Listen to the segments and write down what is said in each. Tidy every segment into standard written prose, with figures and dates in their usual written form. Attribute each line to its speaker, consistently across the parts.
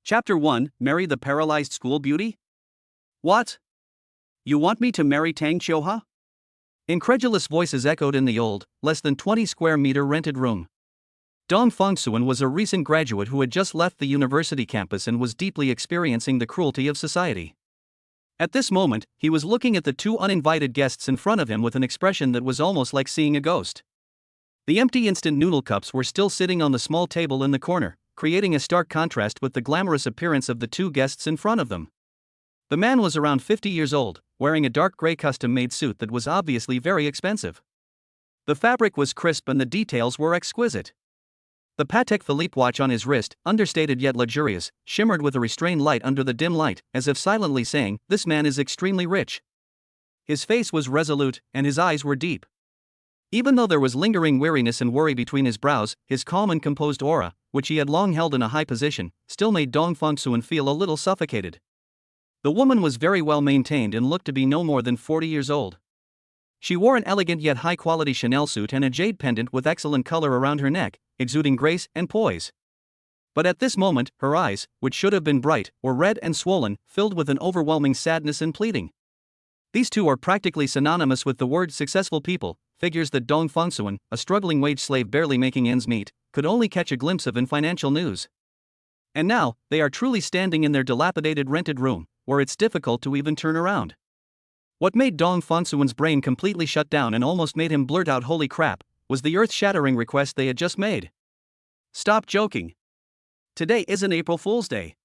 Speaker 1: Chapter 1, Marry the Paralyzed School Beauty? What? You want me to marry Tang Qiuha? Incredulous voices echoed in the old, less than 20 square meter rented room. Dong Fengsuan was a recent graduate who had just left the university campus and was deeply experiencing the cruelty of society. At this moment, he was looking at the two uninvited guests in front of him with an expression that was almost like seeing a ghost. The empty instant noodle cups were still sitting on the small table in the corner, creating a stark contrast with the glamorous appearance of the two guests in front of them. The man was around 50 years old, wearing a dark gray custom-made suit that was obviously very expensive. The fabric was crisp and the details were exquisite. The Patek Philippe watch on his wrist, understated yet luxurious, shimmered with a restrained light under the dim light, as if silently saying, "This man is extremely rich." His face was resolute, and his eyes were deep. Even though there was lingering weariness and worry between his brows, his calm and composed aura, which he had long held in a high position, still made Dong Fengsuan feel a little suffocated. The woman was very well maintained and looked to be no more than 40 years old. She wore an elegant yet high-quality Chanel suit and a jade pendant with excellent color around her neck, exuding grace and poise. But at this moment, her eyes, which should have been bright, were red and swollen, filled with an overwhelming sadness and pleading. These two are practically synonymous with the word successful people, figures that Dong Fengsuan, a struggling wage slave barely making ends meet, could only catch a glimpse of in financial news. And now, they are truly standing in their dilapidated rented room, where it's difficult to even turn around. What made Dong Fengsuan's brain completely shut down and almost made him blurt out "holy crap," was the earth-shattering request they had just made. "Stop joking. Today isn't April Fool's Day."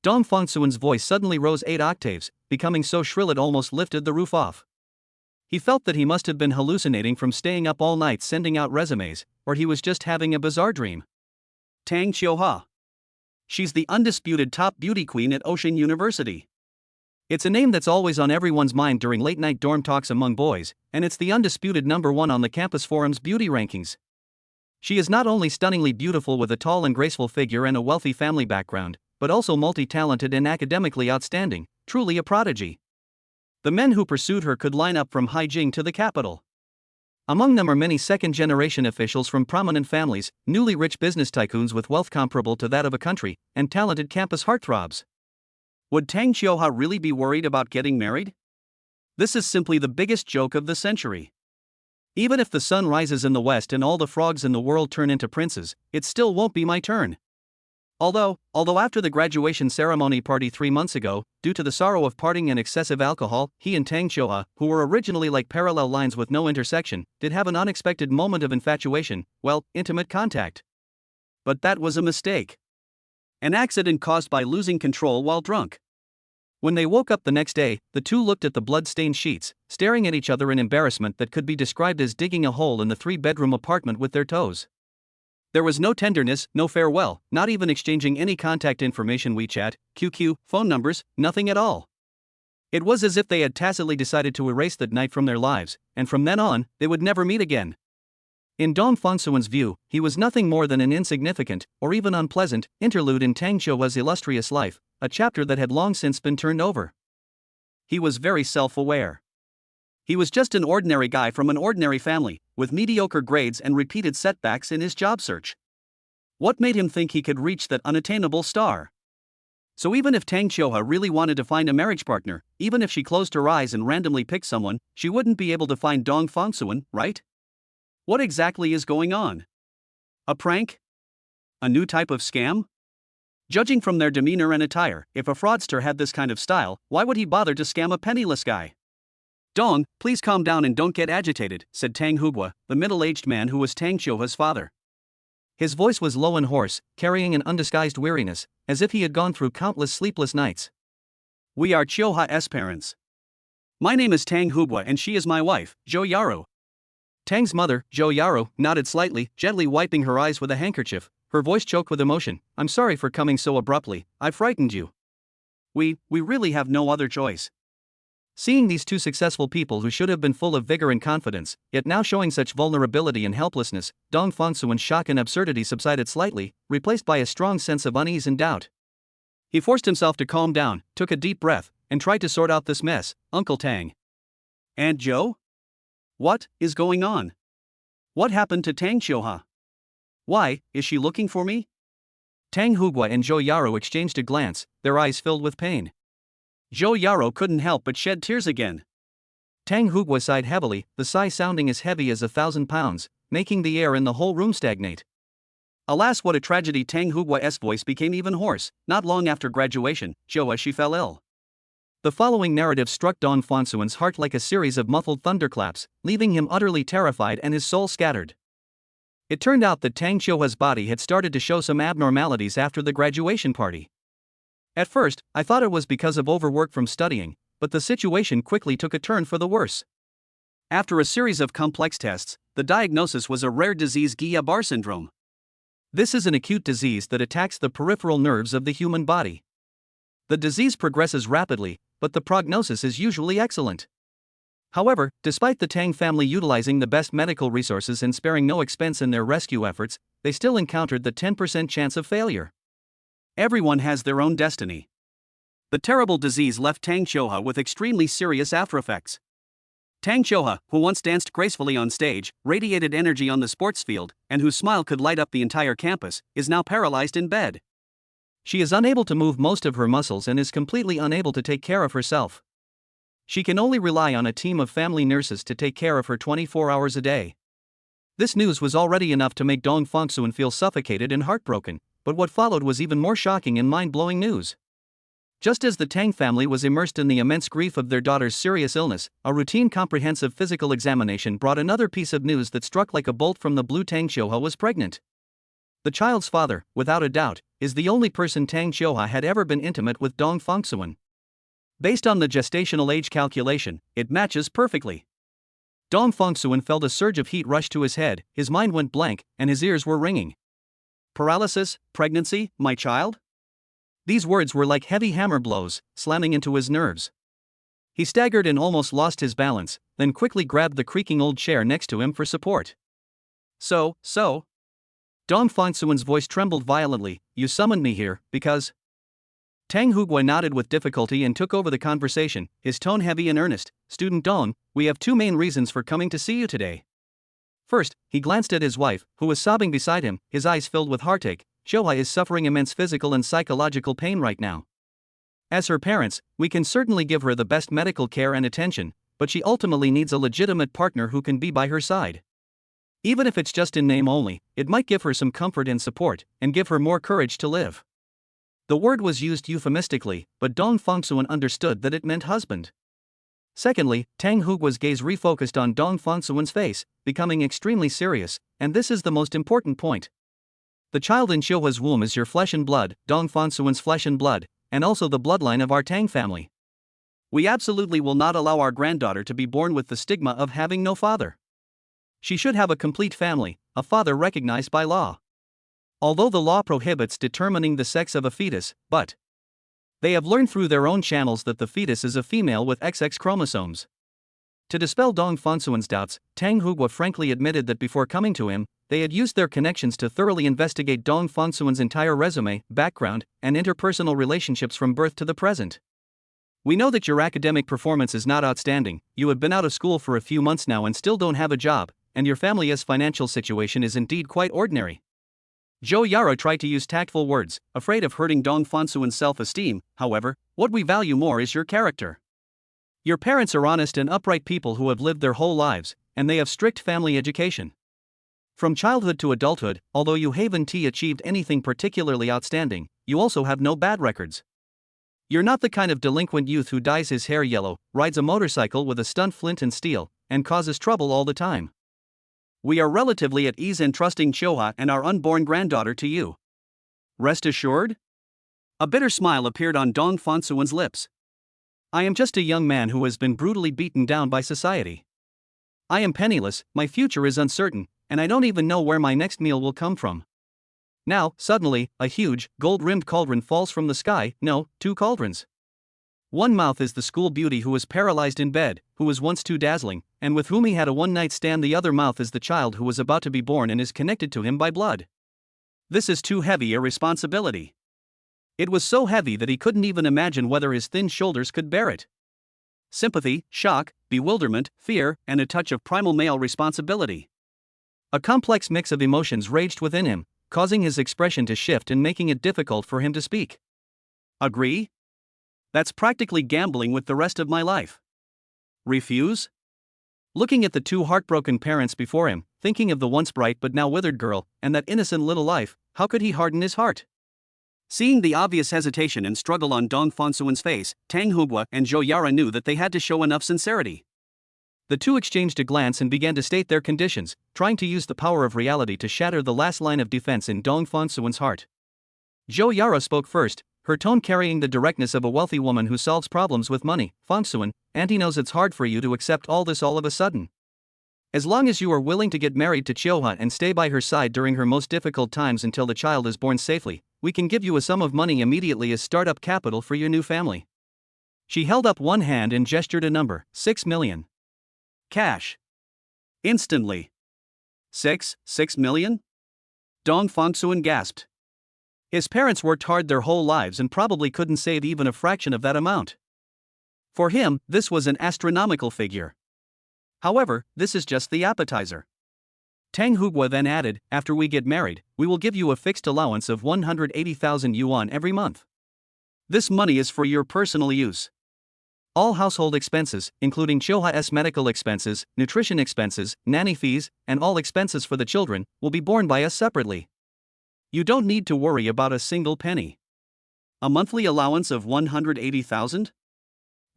Speaker 1: Dong Fengsuan's voice suddenly rose 8 octaves, becoming so shrill it almost lifted the roof off. He felt that he must have been hallucinating from staying up all night sending out resumes, or he was just having a bizarre dream. Tang Qiuha. She's the undisputed top beauty queen at Ocean University. It's a name that's always on everyone's mind during late-night dorm talks among boys, and it's the undisputed #1 on the campus forum's beauty rankings. She is not only stunningly beautiful with a tall and graceful figure and a wealthy family background, but also multi-talented and academically outstanding, truly a prodigy. The men who pursued her could line up from Haijing to the capital. Among them are many second-generation officials from prominent families, newly rich business tycoons with wealth comparable to that of a country, and talented campus heartthrobs. Would Tang Qiuha really be worried about getting married? This is simply the biggest joke of the century. Even if the sun rises in the west and all the frogs in the world turn into princes, it still won't be my turn. Although after the graduation ceremony party 3 months ago, due to the sorrow of parting and excessive alcohol, he and Tang Qiuha, who were originally like parallel lines with no intersection, did have an unexpected moment of infatuation, well, intimate contact. But that was a mistake. An accident caused by losing control while drunk. When they woke up the next day, the two looked at the blood-stained sheets, staring at each other in embarrassment that could be described as digging a hole in the 3-bedroom apartment with their toes. There was no tenderness, no farewell, not even exchanging any contact information, WeChat, QQ, phone numbers, nothing at all. It was as if they had tacitly decided to erase that night from their lives, and from then on, they would never meet again. In Dong Fengsuan's view, he was nothing more than an insignificant, or even unpleasant, interlude in Tang Qiuha's illustrious life, a chapter that had long since been turned over. He was very self-aware. He was just an ordinary guy from an ordinary family, with mediocre grades and repeated setbacks in his job search. What made him think he could reach that unattainable star? So even if Tang Qiuha really wanted to find a marriage partner, even if she closed her eyes and randomly picked someone, she wouldn't be able to find Dong Fengsuan, right? What exactly is going on? A prank? A new type of scam? Judging from their demeanor and attire, if a fraudster had this kind of style, why would he bother to scam a penniless guy? "Dong, please calm down and don't get agitated," said Tang Hubwa, the middle-aged man who was Tang Qiuha's father. His voice was low and hoarse, carrying an undisguised weariness, as if he had gone through countless sleepless nights. "We are Qiuha's parents. My name is Tang Hubwa and she is my wife, Zhou Yaro." Tang's mother, Zhou Yaro, nodded slightly, gently wiping her eyes with a handkerchief, her voice choked with emotion. "I'm sorry for coming so abruptly, I frightened you. We really have no other choice." Seeing these two successful people who should have been full of vigor and confidence, yet now showing such vulnerability and helplessness, Dong Fengsuan's shock and absurdity subsided slightly, replaced by a strong sense of unease and doubt. He forced himself to calm down, took a deep breath, and tried to sort out this mess. "Uncle Tang. Aunt Zhou? What is going on? What happened to Tang Qiuha? Why is she looking for me?" Tang Hugua and Zhou Yaro exchanged a glance, their eyes filled with pain. Zhou Yaro couldn't help but shed tears again. Tang Hugua sighed heavily, the sigh sounding as heavy as 1,000 pounds, making the air in the whole room stagnate. Alas, what a tragedy! Tang Hugua's voice became even hoarse. Not long after graduation, Zhou she fell ill. The following narrative struck Dong Fangsuan's heart like a series of muffled thunderclaps, leaving him utterly terrified and his soul scattered. It turned out that Tang Qiuhua's body had started to show some abnormalities after the graduation party. At first, I thought it was because of overwork from studying, but the situation quickly took a turn for the worse. After a series of complex tests, the diagnosis was a rare disease, Guillain-Barré syndrome. This is an acute disease that attacks the peripheral nerves of the human body. The disease progresses rapidly, but the prognosis is usually excellent. However, despite the Tang family utilizing the best medical resources and sparing no expense in their rescue efforts, they still encountered the 10% chance of failure. Everyone has their own destiny. The terrible disease left Tang Qiuhua with extremely serious aftereffects. Tang Qiuhua, who once danced gracefully on stage, radiated energy on the sports field, and whose smile could light up the entire campus, is now paralyzed in bed. She is unable to move most of her muscles and is completely unable to take care of herself. She can only rely on a team of family nurses to take care of her 24 hours a day. This news was already enough to make Dong Fangsuan feel suffocated and heartbroken, but what followed was even more shocking and mind-blowing news. Just as the Tang family was immersed in the immense grief of their daughter's serious illness, a routine comprehensive physical examination brought another piece of news that struck like a bolt from the blue. Tang Qiuhua was pregnant. The child's father, without a doubt, is the only person Tang Qiuhua had ever been intimate with. Dong Fangsuan. Based on the gestational age calculation, it matches perfectly. Dong Fangsuan felt a surge of heat rush to his head, his mind went blank, and his ears were ringing. Paralysis, pregnancy, my child? These words were like heavy hammer blows, slamming into his nerves. He staggered and almost lost his balance, then quickly grabbed the creaking old chair next to him for support. So. Dong Fangsuan's voice trembled violently, you summoned me here, because... Tang Hugua nodded with difficulty and took over the conversation, his tone heavy and earnest. Student Dong, we have two main reasons for coming to see you today. First, he glanced at his wife, who was sobbing beside him, his eyes filled with heartache. Qiuhua is suffering immense physical and psychological pain right now. As her parents, we can certainly give her the best medical care and attention, but she ultimately needs a legitimate partner who can be by her side. Even if it's just in name only, it might give her some comfort and support, and give her more courage to live. The word was used euphemistically, but Dong Fangsuan understood that it meant husband. Secondly, Tang Hugua's gaze refocused on Dong Fangsuan's face, becoming extremely serious, and this is the most important point. The child in Qiuhua's womb is your flesh and blood, Dong Fangsuan's flesh and blood, and also the bloodline of our Tang family. We absolutely will not allow our granddaughter to be born with the stigma of having no father. She should have a complete family, a father recognized by law. Although the law prohibits determining the sex of a fetus, but they have learned through their own channels that the fetus is a female with XX chromosomes. To dispel Dong Fangsuan's doubts, Tang Hugua frankly admitted that before coming to him, they had used their connections to thoroughly investigate Dong Fangsuan's entire resume, background, and interpersonal relationships from birth to the present. We know that your academic performance is not outstanding, you have been out of school for a few months now and still don't have a job, and your family's financial situation is indeed quite ordinary. Zhou Yaro tried to use tactful words, afraid of hurting Dong Fangsuan's self-esteem. However, what we value more is your character. Your parents are honest and upright people who have lived their whole lives, and they have strict family education. From childhood to adulthood, although you haven't achieved anything particularly outstanding, you also have no bad records. You're not the kind of delinquent youth who dyes his hair yellow, rides a motorcycle with a stunt flint and steel, and causes trouble all the time. We are relatively at ease in trusting Qiuhua and our unborn granddaughter to you. Rest assured? A bitter smile appeared on Dong Fangsuan's lips. I am just a young man who has been brutally beaten down by society. I am penniless, my future is uncertain, and I don't even know where my next meal will come from. Now, suddenly, a huge, gold-rimmed cauldron falls from the sky. No, two cauldrons. One mouth is the school beauty who was paralyzed in bed, who was once too dazzling, and with whom he had a one-night stand. The other mouth is the child who was about to be born and is connected to him by blood. This is too heavy a responsibility. It was so heavy that he couldn't even imagine whether his thin shoulders could bear it. Sympathy, shock, bewilderment, fear, and a touch of primal male responsibility. A complex mix of emotions raged within him, causing his expression to shift and making it difficult for him to speak. Agree? That's practically gambling with the rest of my life. Refuse? Looking at the two heartbroken parents before him, thinking of the once bright but now withered girl, and that innocent little life, how could he harden his heart? Seeing the obvious hesitation and struggle on Dong Fongsuen's face, Tang Hugua and Zhou Yara knew that they had to show enough sincerity. The two exchanged a glance and began to state their conditions, trying to use the power of reality to shatter the last line of defense in Dong Fongsuen's heart. Zhou Yara spoke first, her tone carrying the directness of a wealthy woman who solves problems with money. Fongsuen, Auntie knows it's hard for you to accept all this all of a sudden. As long as you are willing to get married to Chioha and stay by her side during her most difficult times until the child is born safely, we can give you a sum of money immediately as startup capital for your new family. She held up one hand and gestured a number, 6 million. Cash. Instantly. 6 million? Dong Fongsuen gasped. His parents worked hard their whole lives and probably couldn't save even a fraction of that amount. For him, this was an astronomical figure. However, this is just the appetizer. Tang Hugua then added, after we get married, we will give you a fixed allowance of 180,000 yuan every month. This money is for your personal use. All household expenses, including Chioha's medical expenses, nutrition expenses, nanny fees, and all expenses for the children, will be borne by us separately. You don't need to worry about a single penny. A monthly allowance of 180,000?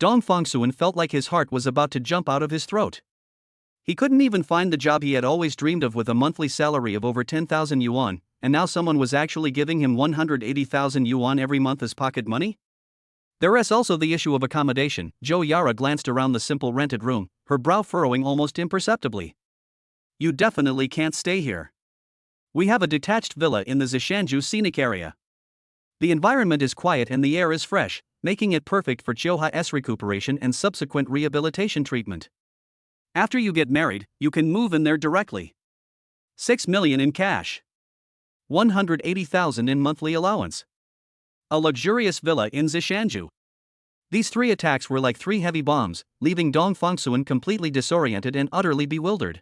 Speaker 1: Dong Fongsuen felt like his heart was about to jump out of his throat. He couldn't even find the job he had always dreamed of with a monthly salary of over 10,000 yuan, and now someone was actually giving him 180,000 yuan every month as pocket money? There is also the issue of accommodation. Zhou Yara glanced around the simple rented room, her brow furrowing almost imperceptibly. You definitely can't stay here. We have a detached villa in the Zishanju scenic area. The environment is quiet and the air is fresh, making it perfect for Chioha's recuperation and subsequent rehabilitation treatment. After you get married, you can move in there directly. 6 million in cash. 180,000 in monthly allowance. A luxurious villa in Zishanju. These three attacks were like three heavy bombs, leaving Dong Fongsuen completely disoriented and utterly bewildered.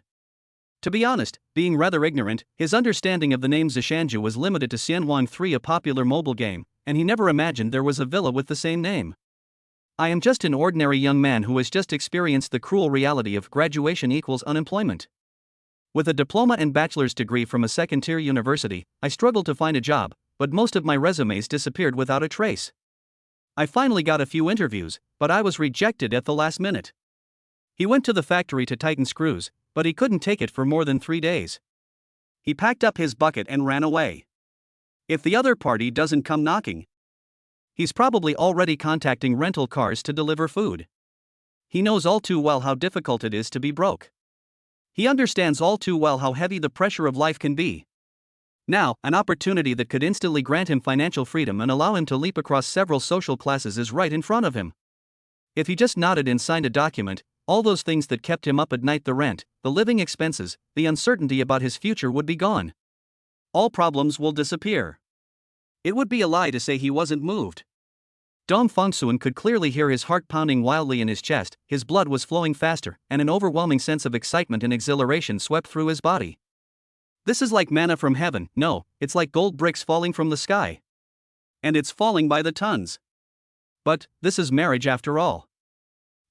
Speaker 1: To be honest, being rather ignorant, his understanding of the name Zishanju was limited to Xianwang 3, a popular mobile game, and he never imagined there was a villa with the same name. I am just an ordinary young man who has just experienced the cruel reality of graduation equals unemployment. With a diploma and bachelor's degree from a second-tier university, I struggled to find a job, but most of my resumes disappeared without a trace. I finally got a few interviews, but I was rejected at the last minute. He went to the factory to tighten screws, but he couldn't take it for more than 3 days. He packed up his bucket and ran away. If the other party doesn't come knocking, he's probably already contacting rental cars to deliver food. He knows all too well how difficult it is to be broke. He understands all too well how heavy the pressure of life can be. Now, an opportunity that could instantly grant him financial freedom and allow him to leap across several social classes is right in front of him. If he just nodded and signed a document, all those things that kept him up at night, the rent, the living expenses, the uncertainty about his future would be gone. All problems will disappear. It would be a lie to say he wasn't moved. Dong Fongsuen could clearly hear his heart pounding wildly in his chest, his blood was flowing faster, and an overwhelming sense of excitement and exhilaration swept through his body. This is like manna from heaven. No, it's like gold bricks falling from the sky. And it's falling by the tons. But this is marriage after all.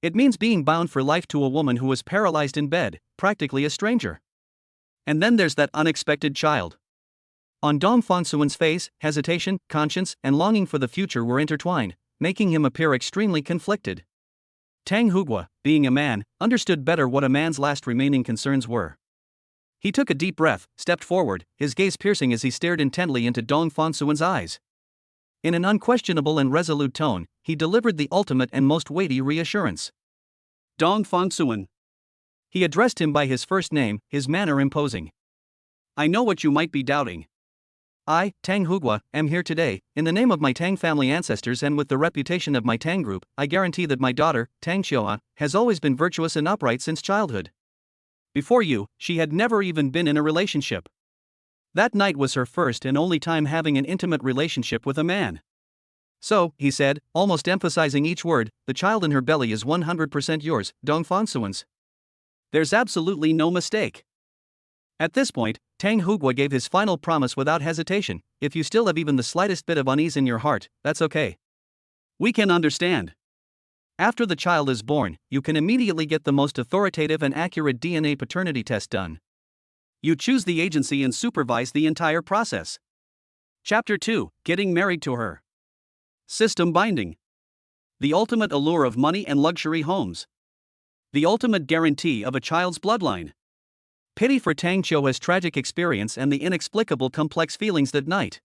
Speaker 1: It means being bound for life to a woman who was paralyzed in bed, practically a stranger. And then there's that unexpected child. On Dong Fongsuen's face, hesitation, conscience, and longing for the future were intertwined, making him appear extremely conflicted. Tang Hugua, being a man, understood better what a man's last remaining concerns were. He took a deep breath, stepped forward, his gaze piercing as he stared intently into Dong Fongsuen's eyes. In an unquestionable and resolute tone, he delivered the ultimate and most weighty reassurance. Dong Fongsuen. He addressed him by his first name, his manner imposing. I know what you might be doubting. I, Tang Hugua, am here today, in the name of my Tang family ancestors and with the reputation of my Tang group. I guarantee that my daughter, Tang Xioa, has always been virtuous and upright since childhood. Before you, she had never even been in a relationship. That night was her first and only time having an intimate relationship with a man. So, he said, almost emphasizing each word, the child in her belly is 100% yours, Dong Fongsuen's. There's absolutely no mistake. At this point, Tang Hugua gave his final promise without hesitation. If you still have even the slightest bit of unease in your heart, that's okay. We can understand. After the child is born, you can immediately get the most authoritative and accurate DNA paternity test done. You choose the agency and supervise the entire process. Chapter 2: Getting Married to Her. System Binding. The ultimate allure of money and luxury homes. The ultimate guarantee of a child's bloodline. Pity for Tang Qiuha's tragic experience and the inexplicable complex feelings that night.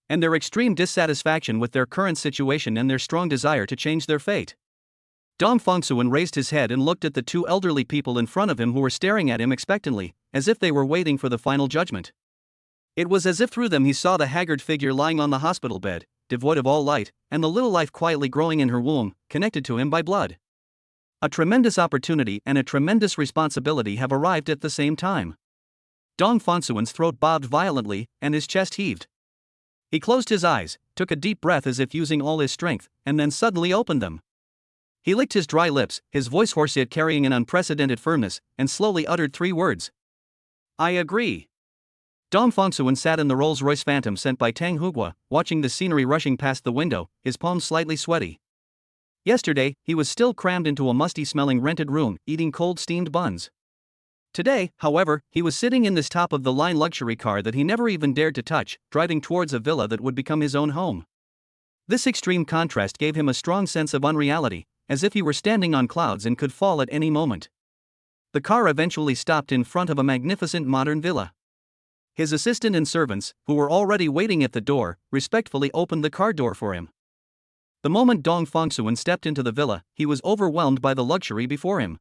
Speaker 1: And their extreme dissatisfaction with their current situation and their strong desire to change their fate. Dong Fongsuan raised his head and looked at the two elderly people in front of him who were staring at him expectantly, as if they were waiting for the final judgment. It was as if through them he saw the haggard figure lying on the hospital bed, devoid of all light, and the little life quietly growing in her womb, connected to him by blood. A tremendous opportunity and a tremendous responsibility have arrived at the same time. Dong Fongsuan's throat bobbed violently, and his chest heaved. He closed his eyes, took a deep breath as if using all his strength, and then suddenly opened them. He licked his dry lips, his voice hoarse yet carrying an unprecedented firmness, and slowly uttered 3 words. I agree. Dong Fongsuan sat in the Rolls-Royce Phantom sent by Tang Hugua, watching the scenery rushing past the window, his palms slightly sweaty. Yesterday, he was still crammed into a musty-smelling rented room, eating cold steamed buns. Today, however, he was sitting in this top-of-the-line luxury car that he never even dared to touch, driving towards a villa that would become his own home. This extreme contrast gave him a strong sense of unreality, as if he were standing on clouds and could fall at any moment. The car eventually stopped in front of a magnificent modern villa. His assistant and servants, who were already waiting at the door, respectfully opened the car door for him. The moment Dong Fongsuan stepped into the villa, he was overwhelmed by the luxury before him.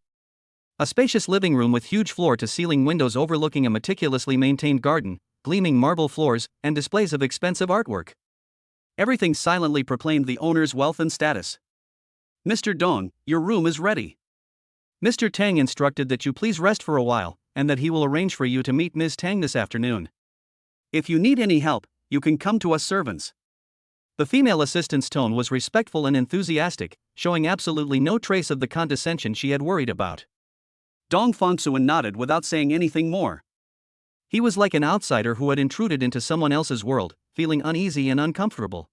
Speaker 1: A spacious living room with huge floor-to-ceiling windows overlooking a meticulously maintained garden, gleaming marble floors, and displays of expensive artwork. Everything silently proclaimed the owner's wealth and status. Mr. Dong, your room is ready. Mr. Tang instructed that you please rest for a while, and that he will arrange for you to meet Ms. Tang this afternoon. If you need any help, you can come to us servants. The female assistant's tone was respectful and enthusiastic, showing absolutely no trace of the condescension she had worried about. Dong Fongsuan nodded without saying anything more. He was like an outsider who had intruded into someone else's world, feeling uneasy and uncomfortable.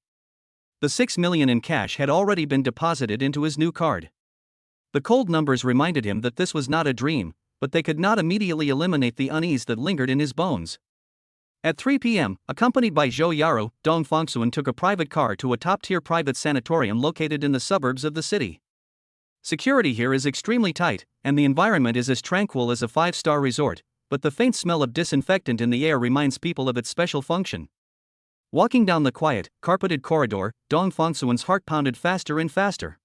Speaker 1: The 6 million in cash had already been deposited into his new card. The cold numbers reminded him that this was not a dream, but they could not immediately eliminate the unease that lingered in his bones. At 3 p.m., accompanied by Zhou Yaro, Dong Fongsuan took a private car to a top-tier private sanatorium located in the suburbs of the city. Security here is extremely tight, and the environment is as tranquil as a 5-star resort, but the faint smell of disinfectant in the air reminds people of its special function. Walking down the quiet, carpeted corridor, Dong Fongsuan's heart pounded faster and faster.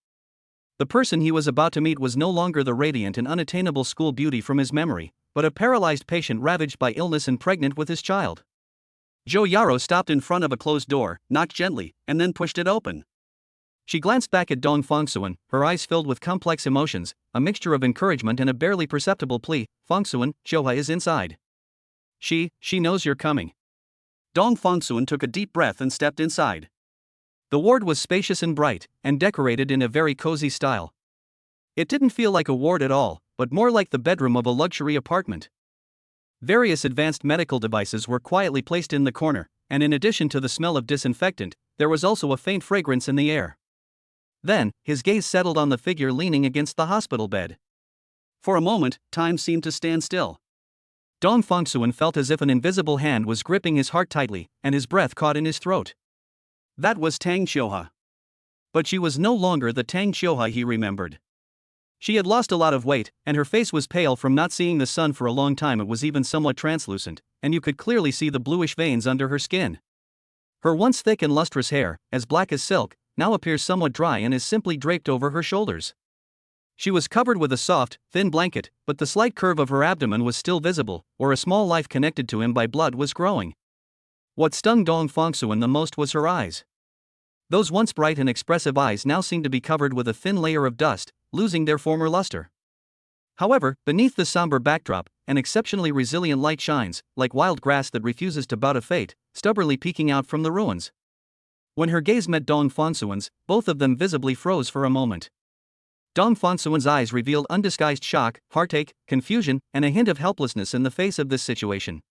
Speaker 1: The person he was about to meet was no longer the radiant and unattainable school beauty from his memory, but a paralyzed patient ravaged by illness and pregnant with his child. Zhou Yaro stopped in front of a closed door, knocked gently, and then pushed it open. She glanced back at Dong Fongsuan, her eyes filled with complex emotions, a mixture of encouragement and a barely perceptible plea. Fongsuan, Qiuha is inside. She knows you're coming. Dong Fongsuan took a deep breath and stepped inside. The ward was spacious and bright, and decorated in a very cozy style. It didn't feel like a ward at all, but more like the bedroom of a luxury apartment. Various advanced medical devices were quietly placed in the corner, and in addition to the smell of disinfectant, there was also a faint fragrance in the air. Then, his gaze settled on the figure leaning against the hospital bed. For a moment, time seemed to stand still. Dong Fongsuan felt as if an invisible hand was gripping his heart tightly, and his breath caught in his throat. That was Tang Qiuha. But she was no longer the Tang Qiuha he remembered. She had lost a lot of weight, and her face was pale from not seeing the sun for a long time. It was even somewhat translucent, and you could clearly see the bluish veins under her skin. Her once thick and lustrous hair, as black as silk, now appears somewhat dry and is simply draped over her shoulders. She was covered with a soft, thin blanket, but the slight curve of her abdomen was still visible, where a small life connected to him by blood was growing. What stung Dong Fongsuan the most was her eyes. Those once bright and expressive eyes now seemed to be covered with a thin layer of dust, losing their former luster. However, beneath the somber backdrop, an exceptionally resilient light shines, like wild grass that refuses to bow to fate, stubbornly peeking out from the ruins. When her gaze met Dong Fongsuan's, both of them visibly froze for a moment. Dong Fongsuan's eyes revealed undisguised shock, heartache, confusion, and a hint of helplessness in the face of this situation.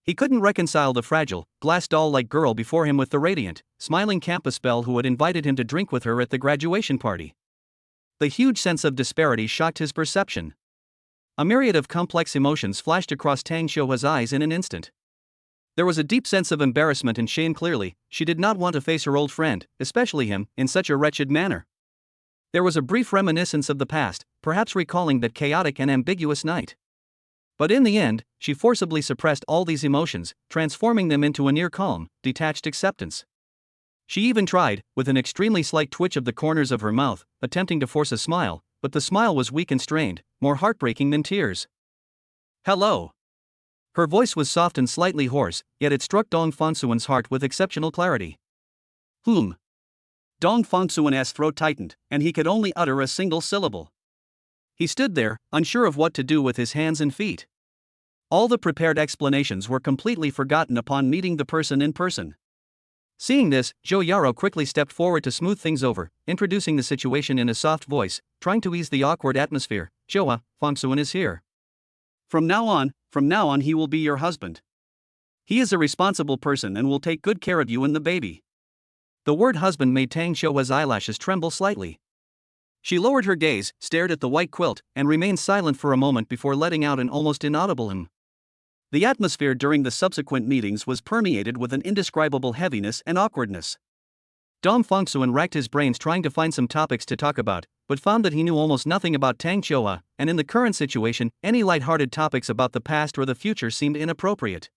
Speaker 1: He couldn't reconcile the fragile, glass doll-like girl before him with the radiant, smiling campus belle who had invited him to drink with her at the graduation party. The huge sense of disparity shocked his perception. A myriad of complex emotions flashed across Tang Xiuhua's eyes in an instant. There was a deep sense of embarrassment and shame. Clearly, she did not want to face her old friend, especially him, in such a wretched manner. There was a brief reminiscence of the past, perhaps recalling that chaotic and ambiguous night. But in the end, she forcibly suppressed all these emotions, transforming them into a near calm, detached acceptance. She even tried, with an extremely slight twitch of the corners of her mouth, attempting to force a smile, but the smile was weak and strained, more heartbreaking than tears. "Hello." Her voice was soft and slightly hoarse, yet it struck Dong Fangsuan's heart with exceptional clarity. "Whom?" Dong Fangsuan's throat tightened, and he could only utter a single syllable. He stood there, unsure of what to do with his hands and feet. All the prepared explanations were completely forgotten upon meeting the person in person. Seeing this, Zhou Yaro quickly stepped forward to smooth things over, introducing the situation in a soft voice, trying to ease the awkward atmosphere. "Zhou, Fangsuan is here. From now on he will be your husband. He is a responsible person and will take good care of you and the baby." The word husband made Tang Xiuhua's eyelashes tremble slightly. She lowered her gaze, stared at the white quilt, and remained silent for a moment before letting out an almost inaudible "hmm." The atmosphere during the subsequent meetings was permeated with an indescribable heaviness and awkwardness. Dong Fangsuan racked his brains trying to find some topics to talk about, but found that he knew almost nothing about Tang Xiuhua, and in the current situation, any light-hearted topics about the past or the future seemed inappropriate.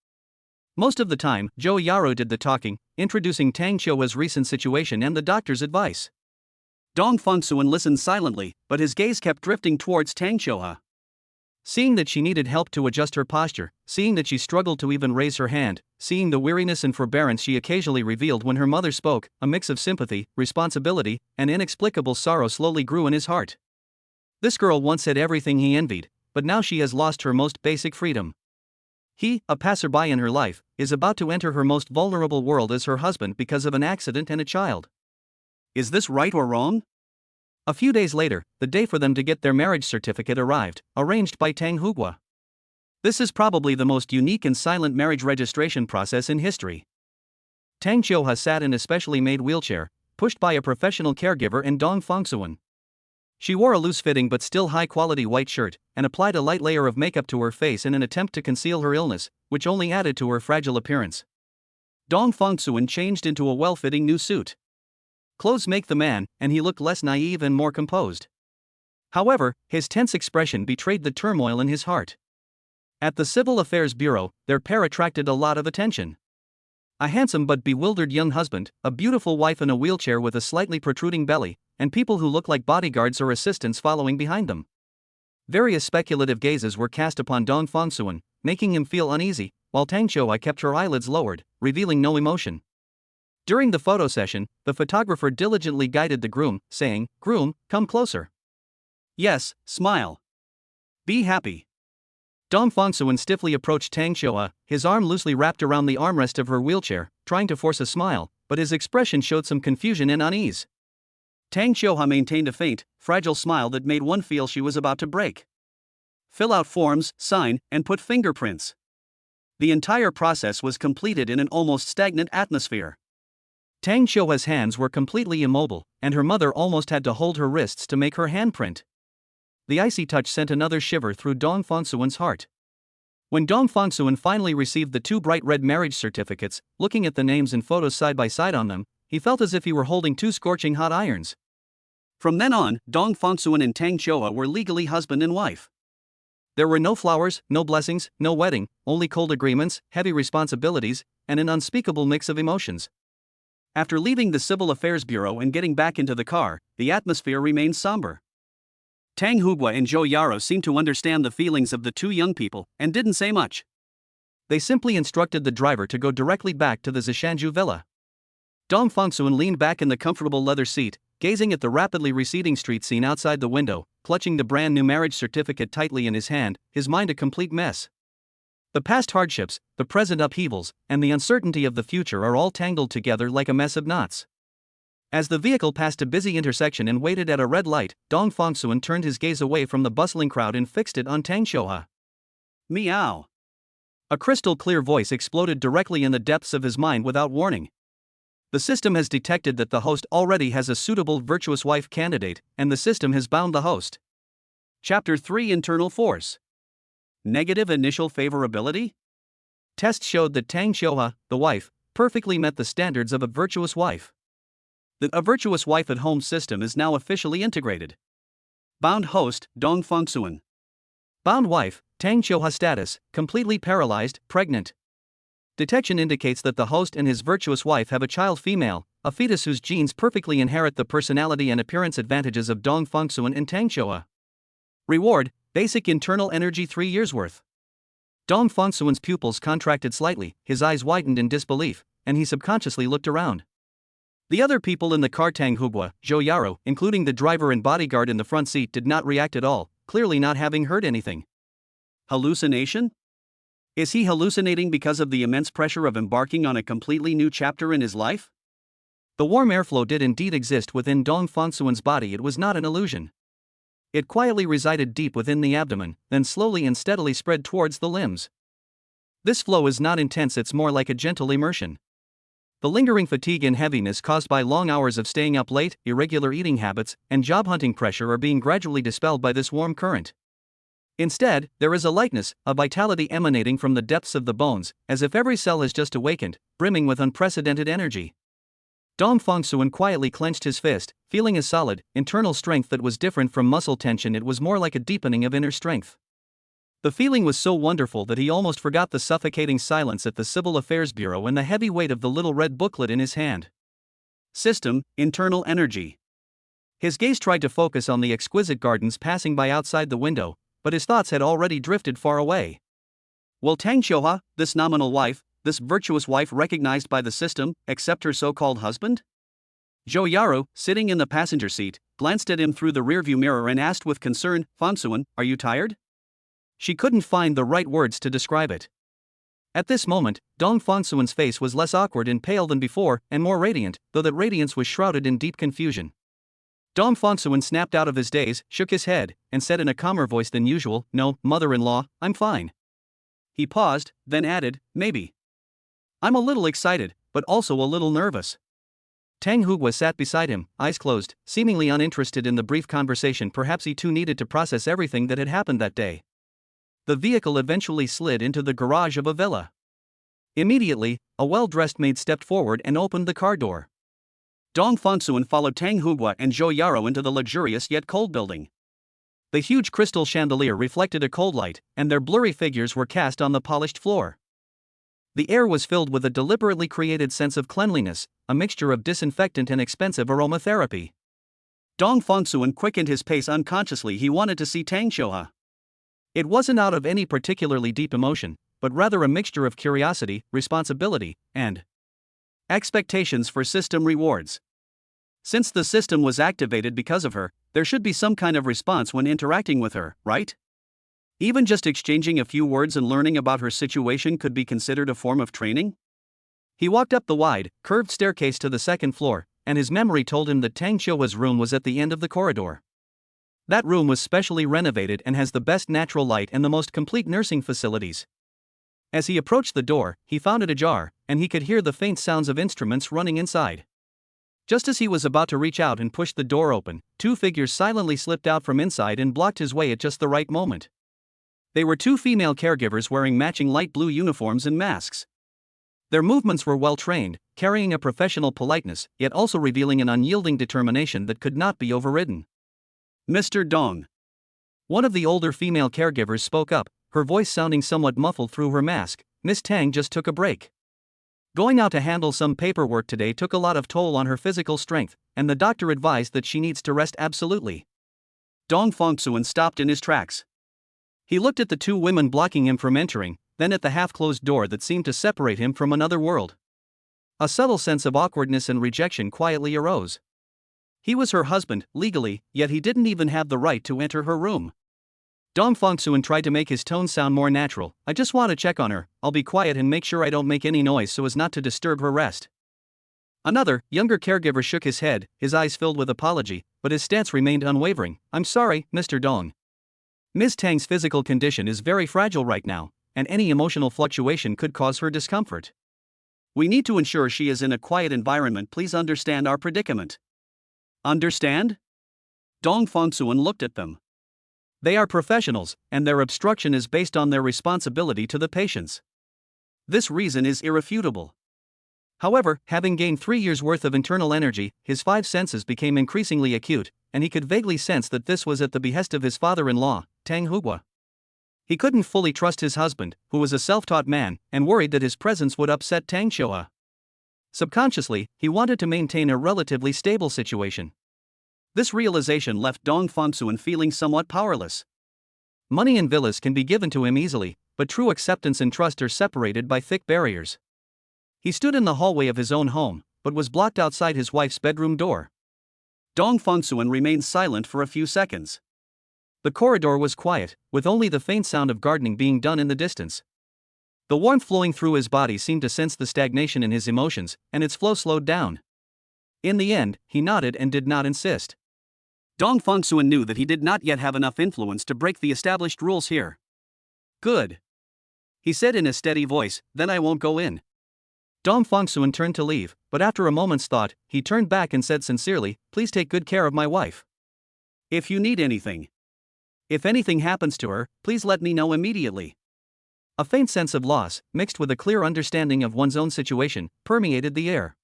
Speaker 1: Most of the time, Zhou Yaro did the talking, introducing Tang Xiuhua's recent situation and the doctor's advice. Dong Fangsuan listened silently, but his gaze kept drifting towards Tang Xiuhua. Seeing that she needed help to adjust her posture, seeing that she struggled to even raise her hand, seeing the weariness and forbearance she occasionally revealed when her mother spoke, a mix of sympathy, responsibility, and inexplicable sorrow slowly grew in his heart. This girl once had everything he envied, but now she has lost her most basic freedom. He, a passerby in her life, is about to enter her most vulnerable world as her husband because of an accident and a child. Is this right or wrong? A few days later, the day for them to get their marriage certificate arrived, arranged by Tang Hugua. This is probably the most unique and silent marriage registration process in history. Tang Xiuhua sat in a specially made wheelchair, pushed by a professional caregiver and Dong Fangsuan. She wore a loose-fitting but still high-quality white shirt, and applied a light layer of makeup to her face in an attempt to conceal her illness, which only added to her fragile appearance. Dong Fangsuan changed into a well-fitting new suit. Clothes make the man, and he looked less naive and more composed. However, his tense expression betrayed the turmoil in his heart. At the Civil Affairs Bureau, their pair attracted a lot of attention. A handsome but bewildered young husband, a beautiful wife in a wheelchair with a slightly protruding belly, and people who look like bodyguards or assistants following behind them. Various speculative gazes were cast upon Dong Fangsuan, making him feel uneasy, while Tang Xiuhua kept her eyelids lowered, revealing no emotion. During the photo session, the photographer diligently guided the groom, saying, "Groom, come closer. Yes, smile. Be happy." Dong Fangsuan stiffly approached Tang Xiuhua, his arm loosely wrapped around the armrest of her wheelchair, trying to force a smile, but his expression showed some confusion and unease. Tang Xiuhua maintained a faint, fragile smile that made one feel she was about to break. Fill out forms, sign, and put fingerprints. The entire process was completed in an almost stagnant atmosphere. Tang Xiuhua's hands were completely immobile, and her mother almost had to hold her wrists to make her handprint. The icy touch sent another shiver through Dong Fangsuan's heart. When Dong Fangsuan finally received the two bright red marriage certificates, looking at the names and photos side by side on them, he felt as if he were holding two scorching hot irons. From then on, Dong Fangsuan and Tang Xiuhua were legally husband and wife. There were no flowers, no blessings, no wedding, only cold agreements, heavy responsibilities, and an unspeakable mix of emotions. After leaving the Civil Affairs Bureau and getting back into the car, the atmosphere remained somber. Tang Hugua and Zhou Yaro seemed to understand the feelings of the two young people, and didn't say much. They simply instructed the driver to go directly back to the Zishanju villa. Dong Fangsuan leaned back in the comfortable leather seat, gazing at the rapidly receding street scene outside the window, clutching the brand new marriage certificate tightly in his hand, his mind a complete mess. The past hardships, the present upheavals, and the uncertainty of the future are all tangled together like a mess of knots. As the vehicle passed a busy intersection and waited at a red light, Dong Fangsuan turned his gaze away from the bustling crowd and fixed it on Tang Xiuhua. Meow. A crystal clear voice exploded directly in the depths of his mind without warning. The system has detected that the host already has a suitable virtuous wife candidate, and the system has bound the host. Chapter 3: Internal Force. Negative initial favorability? Tests showed that Tang Xiuhe, the wife, perfectly met the standards of a virtuous wife. A virtuous wife at home system is now officially integrated. Bound host, Dong Fengxuan. Bound wife, Tang Xiuhe status, completely paralyzed, pregnant. Detection indicates that the host and his virtuous wife have a child female, a fetus whose genes perfectly inherit the personality and appearance advantages of Dong Fengxuan and Tang Xiuhe. Reward, basic internal energy 3 years worth. Dong Fengxuan's pupils contracted slightly, his eyes widened in disbelief, and he subconsciously looked around. The other people in the car, Tang Hugua, Zhou Yaro, including the driver and bodyguard in the front seat, did not react at all, clearly not having heard anything. Hallucination? Is he hallucinating because of the immense pressure of embarking on a completely new chapter in his life? The warm airflow did indeed exist within Dong Fengxuan's body. It was not an illusion. It quietly resided deep within the abdomen, then slowly and steadily spread towards the limbs. This flow is not intense, it's more like a gentle immersion. The lingering fatigue and heaviness caused by long hours of staying up late, irregular eating habits, and job hunting pressure are being gradually dispelled by this warm current. Instead, there is a lightness, a vitality emanating from the depths of the bones, as if every cell has just awakened, brimming with unprecedented energy. Dong Fengxuan quietly clenched his fist, feeling a solid, internal strength that was different from muscle tension. It was more like a deepening of inner strength. The feeling was so wonderful that he almost forgot the suffocating silence at the Civil Affairs Bureau and the heavy weight of the little red booklet in his hand. System, internal energy. His gaze tried to focus on the exquisite gardens passing by outside the window, but his thoughts had already drifted far away. Will Tang Xiuhe, this nominal wife, this virtuous wife recognized by the system, accept her so-called husband? Zhou Yaro, sitting in the passenger seat, glanced at him through the rearview mirror and asked with concern, "Fengxuan, are you tired?" She couldn't find the right words to describe it. At this moment, Dong Fengxuan's face was less awkward and pale than before, and more radiant, though that radiance was shrouded in deep confusion. Dong Fengxuan snapped out of his daze, shook his head, and said in a calmer voice than usual, "No, mother-in-law, I'm fine." He paused, then added, "Maybe. I'm a little excited, but also a little nervous." Tang Hugua sat beside him, eyes closed, seemingly uninterested in the brief conversation. Perhaps he too needed to process everything that had happened that day. The vehicle eventually slid into the garage of a villa. Immediately, a well-dressed maid stepped forward and opened the car door. Dong Fengxuan followed Tang Hugua and Zhou Yaro into the luxurious yet cold building. The huge crystal chandelier reflected a cold light, and their blurry figures were cast on the polished floor. The air was filled with a deliberately created sense of cleanliness, a mixture of disinfectant and expensive aromatherapy. Dong Fengxuan quickened his pace unconsciously. He wanted to see Tang Xiuhe. It wasn't out of any particularly deep emotion, but rather a mixture of curiosity, responsibility, and expectations for system rewards. Since the system was activated because of her, there should be some kind of response when interacting with her, right? Even just exchanging a few words and learning about her situation could be considered a form of training? He walked up the wide, curved staircase to the second floor, and his memory told him that Tang Xiuhe's room was at the end of the corridor. That room was specially renovated and has the best natural light and the most complete nursing facilities. As he approached the door, he found it ajar, and he could hear the faint sounds of instruments running inside. Just as he was about to reach out and push the door open, two figures silently slipped out from inside and blocked his way at just the right moment. They were two female caregivers wearing matching light blue uniforms and masks. Their movements were well trained, carrying a professional politeness, yet also revealing an unyielding determination that could not be overridden. "Mr. Dong." One of the older female caregivers spoke up, her voice sounding somewhat muffled through her mask. "Miss Tang just took a break. Going out to handle some paperwork today took a lot of toll on her physical strength, and the doctor advised that she needs to rest absolutely." Dong Fengxuan stopped in his tracks. He looked at the two women blocking him from entering, then at the half-closed door that seemed to separate him from another world. A subtle sense of awkwardness and rejection quietly arose. He was her husband, legally, yet he didn't even have the right to enter her room. Dong Fengxuan tried to make his tone sound more natural. "I just want to check on her. I'll be quiet and make sure I don't make any noise so as not to disturb her rest." Another, younger caregiver shook his head, his eyes filled with apology, but his stance remained unwavering. "I'm sorry, Mr. Dong. Ms. Tang's physical condition is very fragile right now. and any emotional fluctuation could cause her discomfort. We need to ensure she is in a quiet environment. Please understand our predicament. Understand? Dong Fongsuan looked at them. They are professionals, and their obstruction is based on their responsibility to the patients. This reason is irrefutable. However, having gained 3 years' worth of internal energy, his 5 senses became increasingly acute, and he could vaguely sense that this was at the behest of his father-in-law, Tang Hugua. He couldn't fully trust his husband, who was a self-taught man, and worried that his presence would upset Tang Shoa. Subconsciously, he wanted to maintain a relatively stable situation. This realization left Dong Fongsuan feeling somewhat powerless. Money and villas can be given to him easily, but true acceptance and trust are separated by thick barriers. He stood in the hallway of his own home, but was blocked outside his wife's bedroom door. Dong Fongsuan remained silent for a few seconds. The corridor was quiet, with only the faint sound of gardening being done in the distance. The warmth flowing through his body seemed to sense the stagnation in his emotions, and its flow slowed down. In the end, he nodded and did not insist. Dong Fongsuan knew that he did not yet have enough influence to break the established rules here. Good. He said in a steady voice, then I won't go in. Dong Fongsuan turned to leave, but after a moment's thought, he turned back and said sincerely, please take good care of my wife. If you need anything. If anything happens to her, please let me know immediately. A faint sense of loss, mixed with a clear understanding of one's own situation, permeated the air.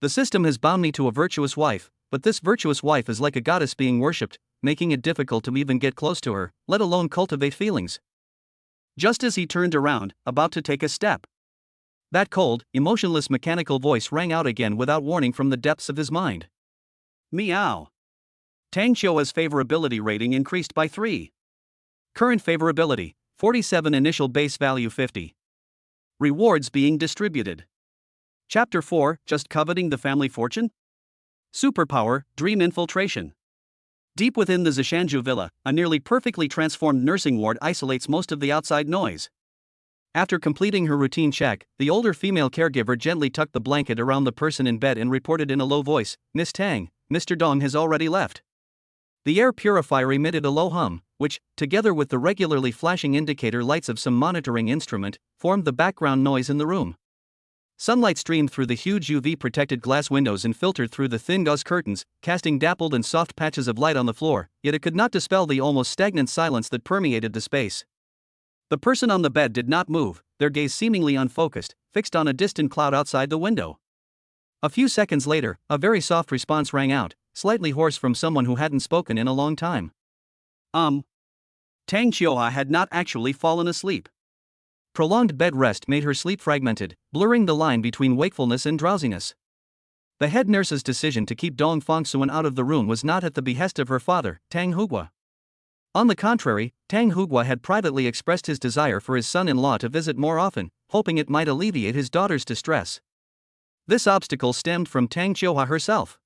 Speaker 1: The system has bound me to a virtuous wife, but this virtuous wife is like a goddess being worshipped, making it difficult to even get close to her, let alone cultivate feelings. Just as he turned around, about to take a step, that cold, emotionless mechanical voice rang out again without warning from the depths of his mind. Meow. Tang Shoa's favorability rating increased by 3. Current favorability, 47. Initial base value 50. Rewards being distributed. Chapter 4, Just Coveting the Family Fortune? Superpower, Dream Infiltration. Deep within the Zishanju villa, a nearly perfectly transformed nursing ward isolates most of the outside noise. After completing her routine check, the older female caregiver gently tucked the blanket around the person in bed and reported in a low voice, Miss Tang, Mr. Dong has already left. The air purifier emitted a low hum, which, together with the regularly flashing indicator lights of some monitoring instrument, formed the background noise in the room. Sunlight streamed through the huge UV-protected glass windows and filtered through the thin gauze curtains, casting dappled and soft patches of light on the floor, yet it could not dispel the almost stagnant silence that permeated the space. The person on the bed did not move, their gaze seemingly unfocused, fixed on a distant cloud outside the window. A few seconds later, a very soft response rang out, slightly hoarse from someone who hadn't spoken in a long time. Tang Xiaohua had not actually fallen asleep. Prolonged bed rest made her sleep fragmented, blurring the line between wakefulness and drowsiness. The head nurse's decision to keep Dong Fongsuan out of the room was not at the behest of her father, Tang Hugua. On the contrary, Tang Hugua had privately expressed his desire for his son-in-law to visit more often, hoping it might alleviate his daughter's distress. This obstacle stemmed from Tang Xiaohua herself.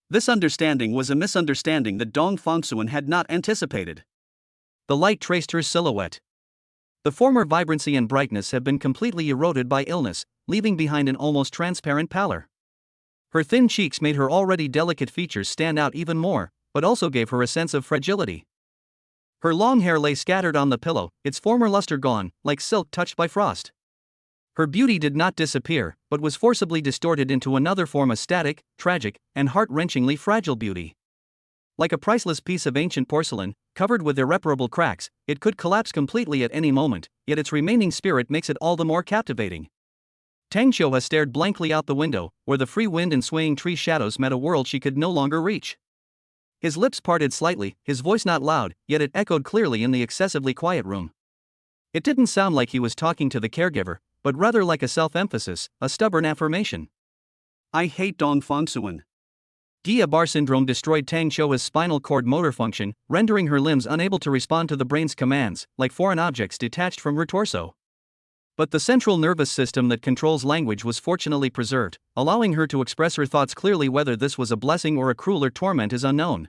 Speaker 1: This understanding was a misunderstanding that Dong Fongsuan had not anticipated. The light traced her silhouette. The former vibrancy and brightness had been completely eroded by illness, leaving behind an almost transparent pallor. Her thin cheeks made her already delicate features stand out even more, but also gave her a sense of fragility. Her long hair lay scattered on the pillow, its former luster gone, like silk touched by frost. Her beauty did not disappear, but was forcibly distorted into another form of static, tragic, and heart-wrenchingly fragile beauty. Like a priceless piece of ancient porcelain, covered with irreparable cracks, it could collapse completely at any moment, yet its remaining spirit makes it all the more captivating. Tang Xiaohua stared blankly out the window, where the free wind and swaying tree shadows met a world she could no longer reach. His lips parted slightly, his voice not loud, yet it echoed clearly in the excessively quiet room. It didn't sound like he was talking to the caregiver, but rather like a self-emphasis, a stubborn affirmation. I hate Dong Fongsuan. Guillain-Barré syndrome destroyed Tang Xiaohua's spinal cord motor function, rendering her limbs unable to respond to the brain's commands, like foreign objects detached from her torso. But the central nervous system that controls language was fortunately preserved, allowing her to express her thoughts clearly. Whether this was a blessing or a crueler torment is unknown.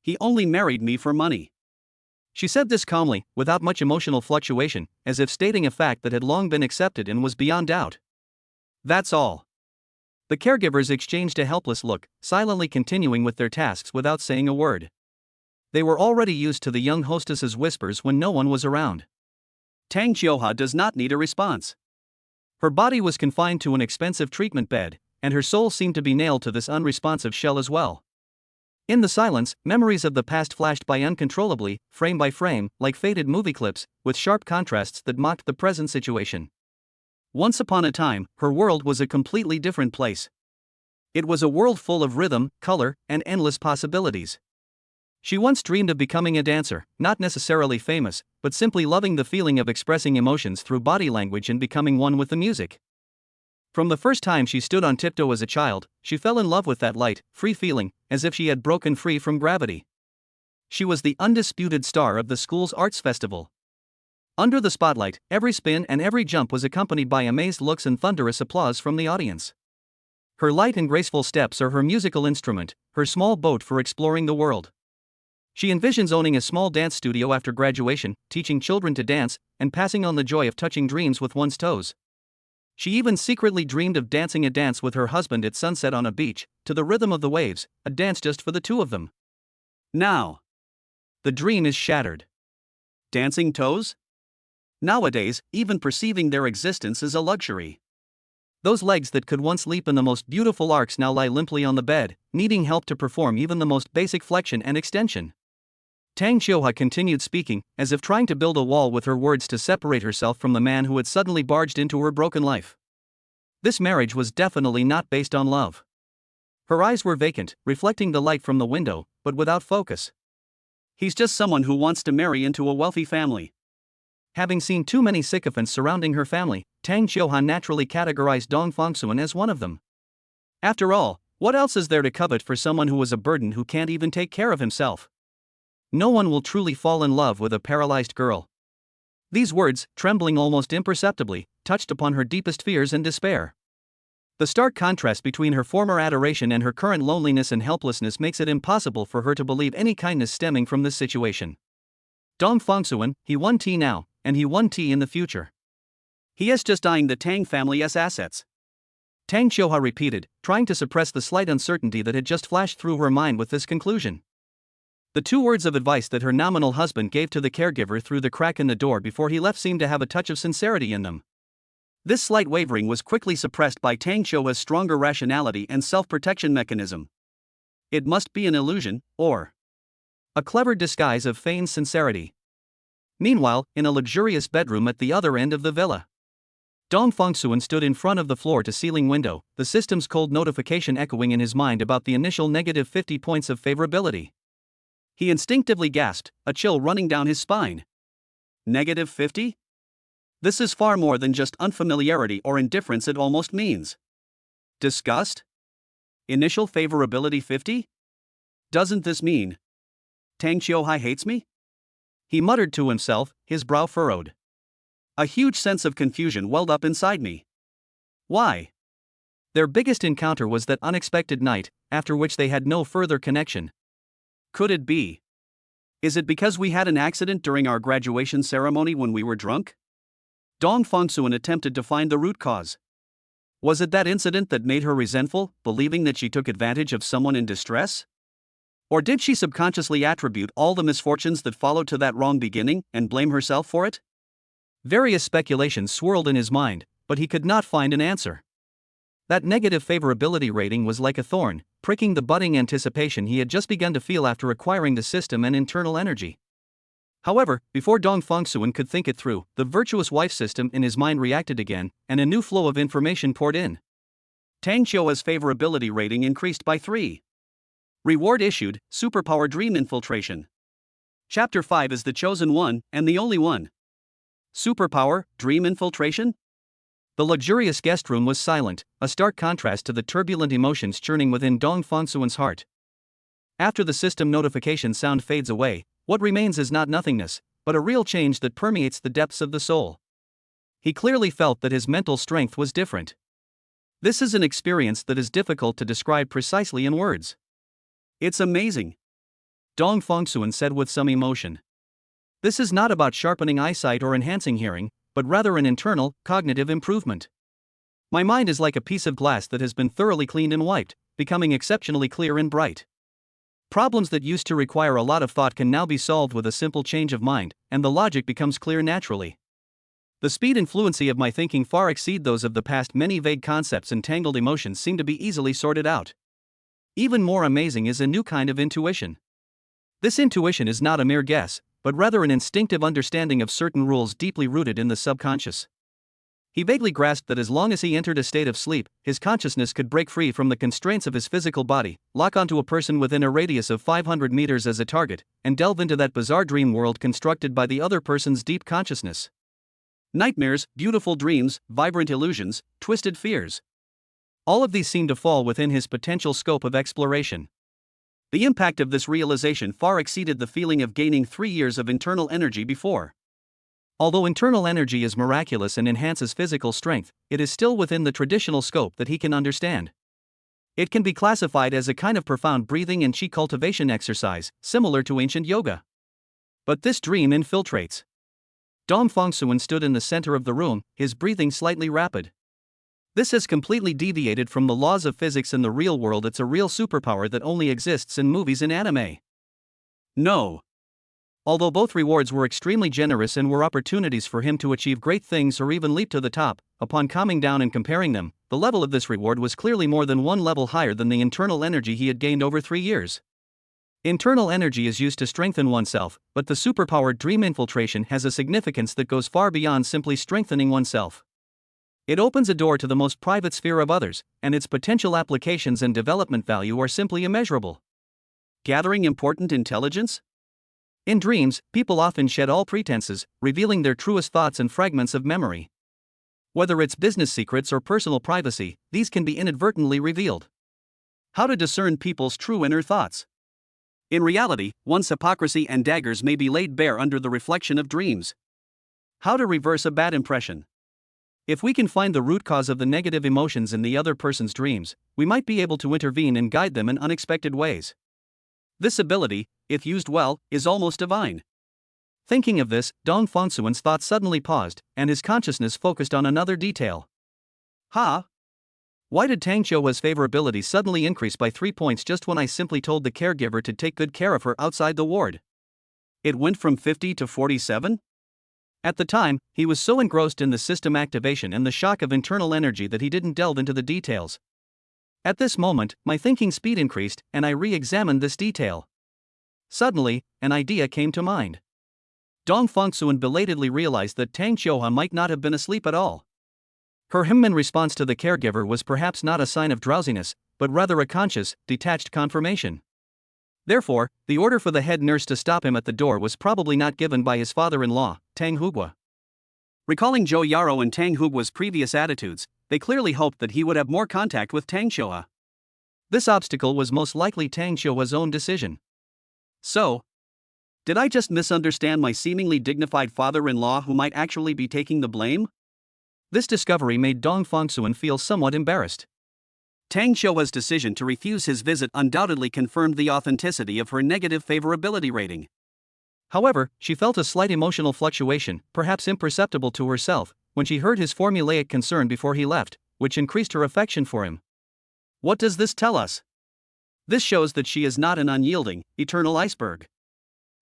Speaker 1: He only married me for money. She said this calmly, without much emotional fluctuation, as if stating a fact that had long been accepted and was beyond doubt. That's all. The caregivers exchanged a helpless look, silently continuing with their tasks without saying a word. They were already used to the young hostess's whispers when no one was around. Tang Xiuhua does not need a response. Her body was confined to an expensive treatment bed, and her soul seemed to be nailed to this unresponsive shell as well. In the silence, memories of the past flashed by uncontrollably, frame by frame, like faded movie clips, with sharp contrasts that mocked the present situation. Once upon a time, her world was a completely different place. It was a world full of rhythm, color, and endless possibilities. She once dreamed of becoming a dancer, not necessarily famous, but simply loving the feeling of expressing emotions through body language and becoming one with the music. From the first time she stood on tiptoe as a child, she fell in love with that light, free feeling, as if she had broken free from gravity. She was the undisputed star of the school's arts festival. Under the spotlight, every spin and every jump was accompanied by amazed looks and thunderous applause from the audience. Her light and graceful steps are her musical instrument, her small boat for exploring the world. She envisions owning a small dance studio after graduation, teaching children to dance, and passing on the joy of touching dreams with one's toes. She even secretly dreamed of dancing a dance with her husband at sunset on a beach, to the rhythm of the waves, a dance just for the two of them. Now, the dream is shattered. Dancing toes? Nowadays, even perceiving their existence is a luxury. Those legs that could once leap in the most beautiful arcs now lie limply on the bed, needing help to perform even the most basic flexion and extension. Tang Xiuhua continued speaking, as if trying to build a wall with her words to separate herself from the man who had suddenly barged into her broken life. This marriage was definitely not based on love. Her eyes were vacant, reflecting the light from the window, but without focus. He's just someone who wants to marry into a wealthy family. Having seen too many sycophants surrounding her family, Tang Xiuhua naturally categorized Dong Fangsuan as one of them. After all, what else is there to covet for someone who is a burden who can't even take care of himself? No one will truly fall in love with a paralyzed girl. These words, trembling almost imperceptibly, touched upon her deepest fears and despair. The stark contrast between her former adoration and her current loneliness and helplessness makes it impossible for her to believe any kindness stemming from this situation. Dong Fangsuan, he won tea now, and he won tea in the future. He is just eyeing the Tang family's assets. Tang Xiuhua repeated, trying to suppress the slight uncertainty that had just flashed through her mind with this conclusion. The 2 words of advice that her nominal husband gave to the caregiver through the crack in the door before he left seemed to have a touch of sincerity in them. This slight wavering was quickly suppressed by Tang Xiuhua's stronger rationality and self-protection mechanism. It must be an illusion, or a clever disguise of feigned sincerity. Meanwhile, in a luxurious bedroom at the other end of the villa, Dong Fangsuan stood in front of the floor-to-ceiling window, the system's cold notification echoing in his mind about the initial negative 50 points of favorability. He instinctively gasped, a chill running down his spine. Negative 50? This is far more than just unfamiliarity or indifference, it almost means disgust? Initial favorability 50? Doesn't this mean Tang Xiuhua hates me? He muttered to himself, his brow furrowed. A huge sense of confusion welled up inside me. Why? Their biggest encounter was that unexpected night, after which they had no further connection. Could it be? Is it because we had an accident during our graduation ceremony when we were drunk? Dong Fangsuan attempted to find the root cause. Was it that incident that made her resentful, believing that she took advantage of someone in distress? Or did she subconsciously attribute all the misfortunes that followed to that wrong beginning and blame herself for it? Various speculations swirled in his mind, but he could not find an answer. That negative favorability rating was like a thorn, pricking the budding anticipation he had just begun to feel after acquiring the system and internal energy. However, before Dong Fangsuan could think it through, the Virtuous Wife system in his mind reacted again, and a new flow of information poured in. Tang Xiuhua's favorability rating increased by 3. Reward issued, Superpower Dream Infiltration. Chapter 5 is the chosen one, and the only one. Superpower, Dream Infiltration? The luxurious guest room was silent, a stark contrast to the turbulent emotions churning within Dong Fangsuan's heart. After the system notification sound fades away, what remains is not nothingness, but a real change that permeates the depths of the soul. He clearly felt that his mental strength was different. This is an experience that is difficult to describe precisely in words. It's amazing, Dong Fangsuan said with some emotion. This is not about sharpening eyesight or enhancing hearing, but rather an internal, cognitive improvement. My mind is like a piece of glass that has been thoroughly cleaned and wiped, becoming exceptionally clear and bright. Problems that used to require a lot of thought can now be solved with a simple change of mind, and the logic becomes clear naturally. The speed and fluency of my thinking far exceed those of the past. Many vague concepts and tangled emotions seem to be easily sorted out. Even more amazing is a new kind of intuition. This intuition is not a mere guess, but rather an instinctive understanding of certain rules deeply rooted in the subconscious. He vaguely grasped that as long as he entered a state of sleep, his consciousness could break free from the constraints of his physical body, lock onto a person within a radius of 500 meters as a target, and delve into that bizarre dream world constructed by the other person's deep consciousness. Nightmares, beautiful dreams, vibrant illusions, twisted fears. All of these seem to fall within his potential scope of exploration. The impact of this realization far exceeded the feeling of gaining 3 years of internal energy before. Although internal energy is miraculous and enhances physical strength, it is still within the traditional scope that he can understand. It can be classified as a kind of profound breathing and chi cultivation exercise, similar to ancient yoga. But this dream infiltrates. Dong Fongsuan stood in the center of the room, his breathing slightly rapid. This has completely deviated from the laws of physics in the real world. It's a real superpower that only exists in movies and anime. No. Although both rewards were extremely generous and were opportunities for him to achieve great things or even leap to the top, upon calming down and comparing them, the level of this reward was clearly more than one level higher than the internal energy he had gained over 3 years. Internal energy is used to strengthen oneself, but the superpowered dream infiltration has a significance that goes far beyond simply strengthening oneself. It opens a door to the most private sphere of others, and its potential applications and development value are simply immeasurable. Gathering important intelligence? In dreams, people often shed all pretenses, revealing their truest thoughts and fragments of memory. Whether it's business secrets or personal privacy, these can be inadvertently revealed. How to discern people's true inner thoughts? In reality, one's hypocrisy and daggers may be laid bare under the reflection of dreams. How to reverse a bad impression? If we can find the root cause of the negative emotions in the other person's dreams, we might be able to intervene and guide them in unexpected ways. This ability, if used well, is almost divine. Thinking of this, Dong Fongsuan's thoughts suddenly paused, and his consciousness focused on another detail. Why did Tang Qiuhua's favorability suddenly increase by 3 points just when I simply told the caregiver to take good care of her outside the ward? It went from 50 to 47? At the time, he was so engrossed in the system activation and the shock of internal energy that he didn't delve into the details. At this moment, my thinking speed increased, and I re-examined this detail. Suddenly, an idea came to mind. Dong Fongsuan belatedly realized that Tang Qiuhua might not have been asleep at all. Her in response to the caregiver was perhaps not a sign of drowsiness, but rather a conscious, detached confirmation. Therefore, the order for the head nurse to stop him at the door was probably not given by his father-in-law, Tang Huguo. Recalling Zhou Yaro and Tang Huguo's previous attitudes, they clearly hoped that he would have more contact with Tang Qiuhua. This obstacle was most likely Tang Qiuhua's own decision. So, did I just misunderstand my seemingly dignified father-in-law who might actually be taking the blame? This discovery made Dong Fongsuan feel somewhat embarrassed. Tang Qiuhua's decision to refuse his visit undoubtedly confirmed the authenticity of her negative favorability rating. However, she felt a slight emotional fluctuation, perhaps imperceptible to herself, when she heard his formulaic concern before he left, which increased her affection for him. What does this tell us? This shows that she is not an unyielding, eternal iceberg.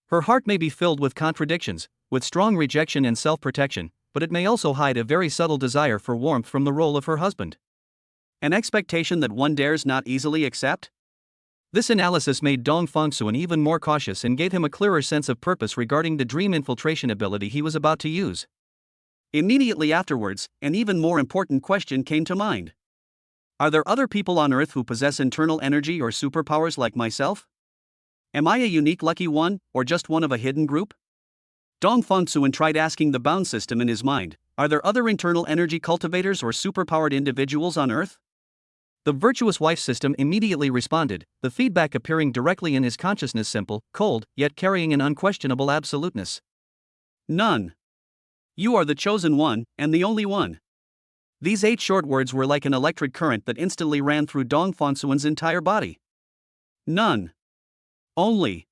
Speaker 1: Her heart may be filled with contradictions, with strong rejection and self-protection, but it may also hide a very subtle desire for warmth from the role of her husband. An expectation that one dares not easily accept? This analysis made Dong Fongsuan even more cautious and gave him a clearer sense of purpose regarding the dream infiltration ability he was about to use. Immediately afterwards, an even more important question came to mind. Are there other people on Earth who possess internal energy or superpowers like myself? Am I a unique lucky one, or just one of a hidden group? Dong Fongsuan tried asking the bound system in his mind, are there other internal energy cultivators or superpowered individuals on Earth? The Virtuous Wife system immediately responded, the feedback appearing directly in his consciousness simple, cold, yet carrying an unquestionable absoluteness. None. You are the chosen one, and the only one. These 8 short words were like an electric current that instantly ran through Dong Fongsuan's entire body. None. Only.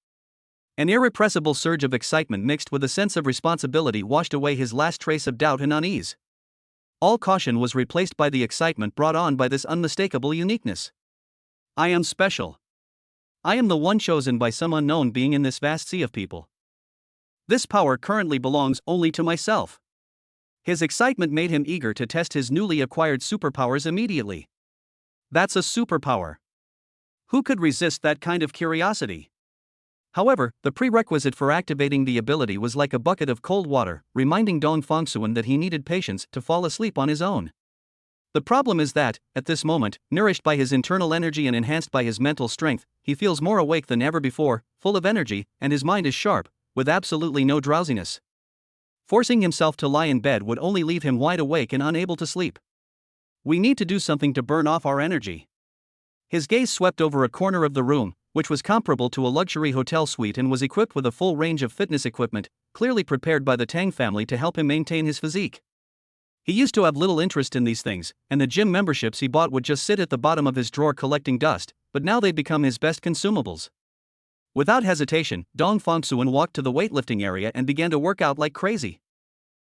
Speaker 1: An irrepressible surge of excitement mixed with a sense of responsibility washed away his last trace of doubt and unease. All caution was replaced by the excitement brought on by this unmistakable uniqueness. I am special. I am the one chosen by some unknown being in this vast sea of people. This power currently belongs only to myself. His excitement made him eager to test his newly acquired superpowers immediately. That's a superpower. Who could resist that kind of curiosity? However, the prerequisite for activating the ability was like a bucket of cold water, reminding Dong Fongsuan that he needed patience to fall asleep on his own. The problem is that, at this moment, nourished by his internal energy and enhanced by his mental strength, he feels more awake than ever before, full of energy, and his mind is sharp, with absolutely no drowsiness. Forcing himself to lie in bed would only leave him wide awake and unable to sleep. We need to do something to burn off our energy. His gaze swept over a corner of the room, which was comparable to a luxury hotel suite and was equipped with a full range of fitness equipment, clearly prepared by the Tang family to help him maintain his physique. He used to have little interest in these things, and the gym memberships he bought would just sit at the bottom of his drawer collecting dust, but now they'd become his best consumables. Without hesitation, Dong Fongsuan walked to the weightlifting area and began to work out like crazy.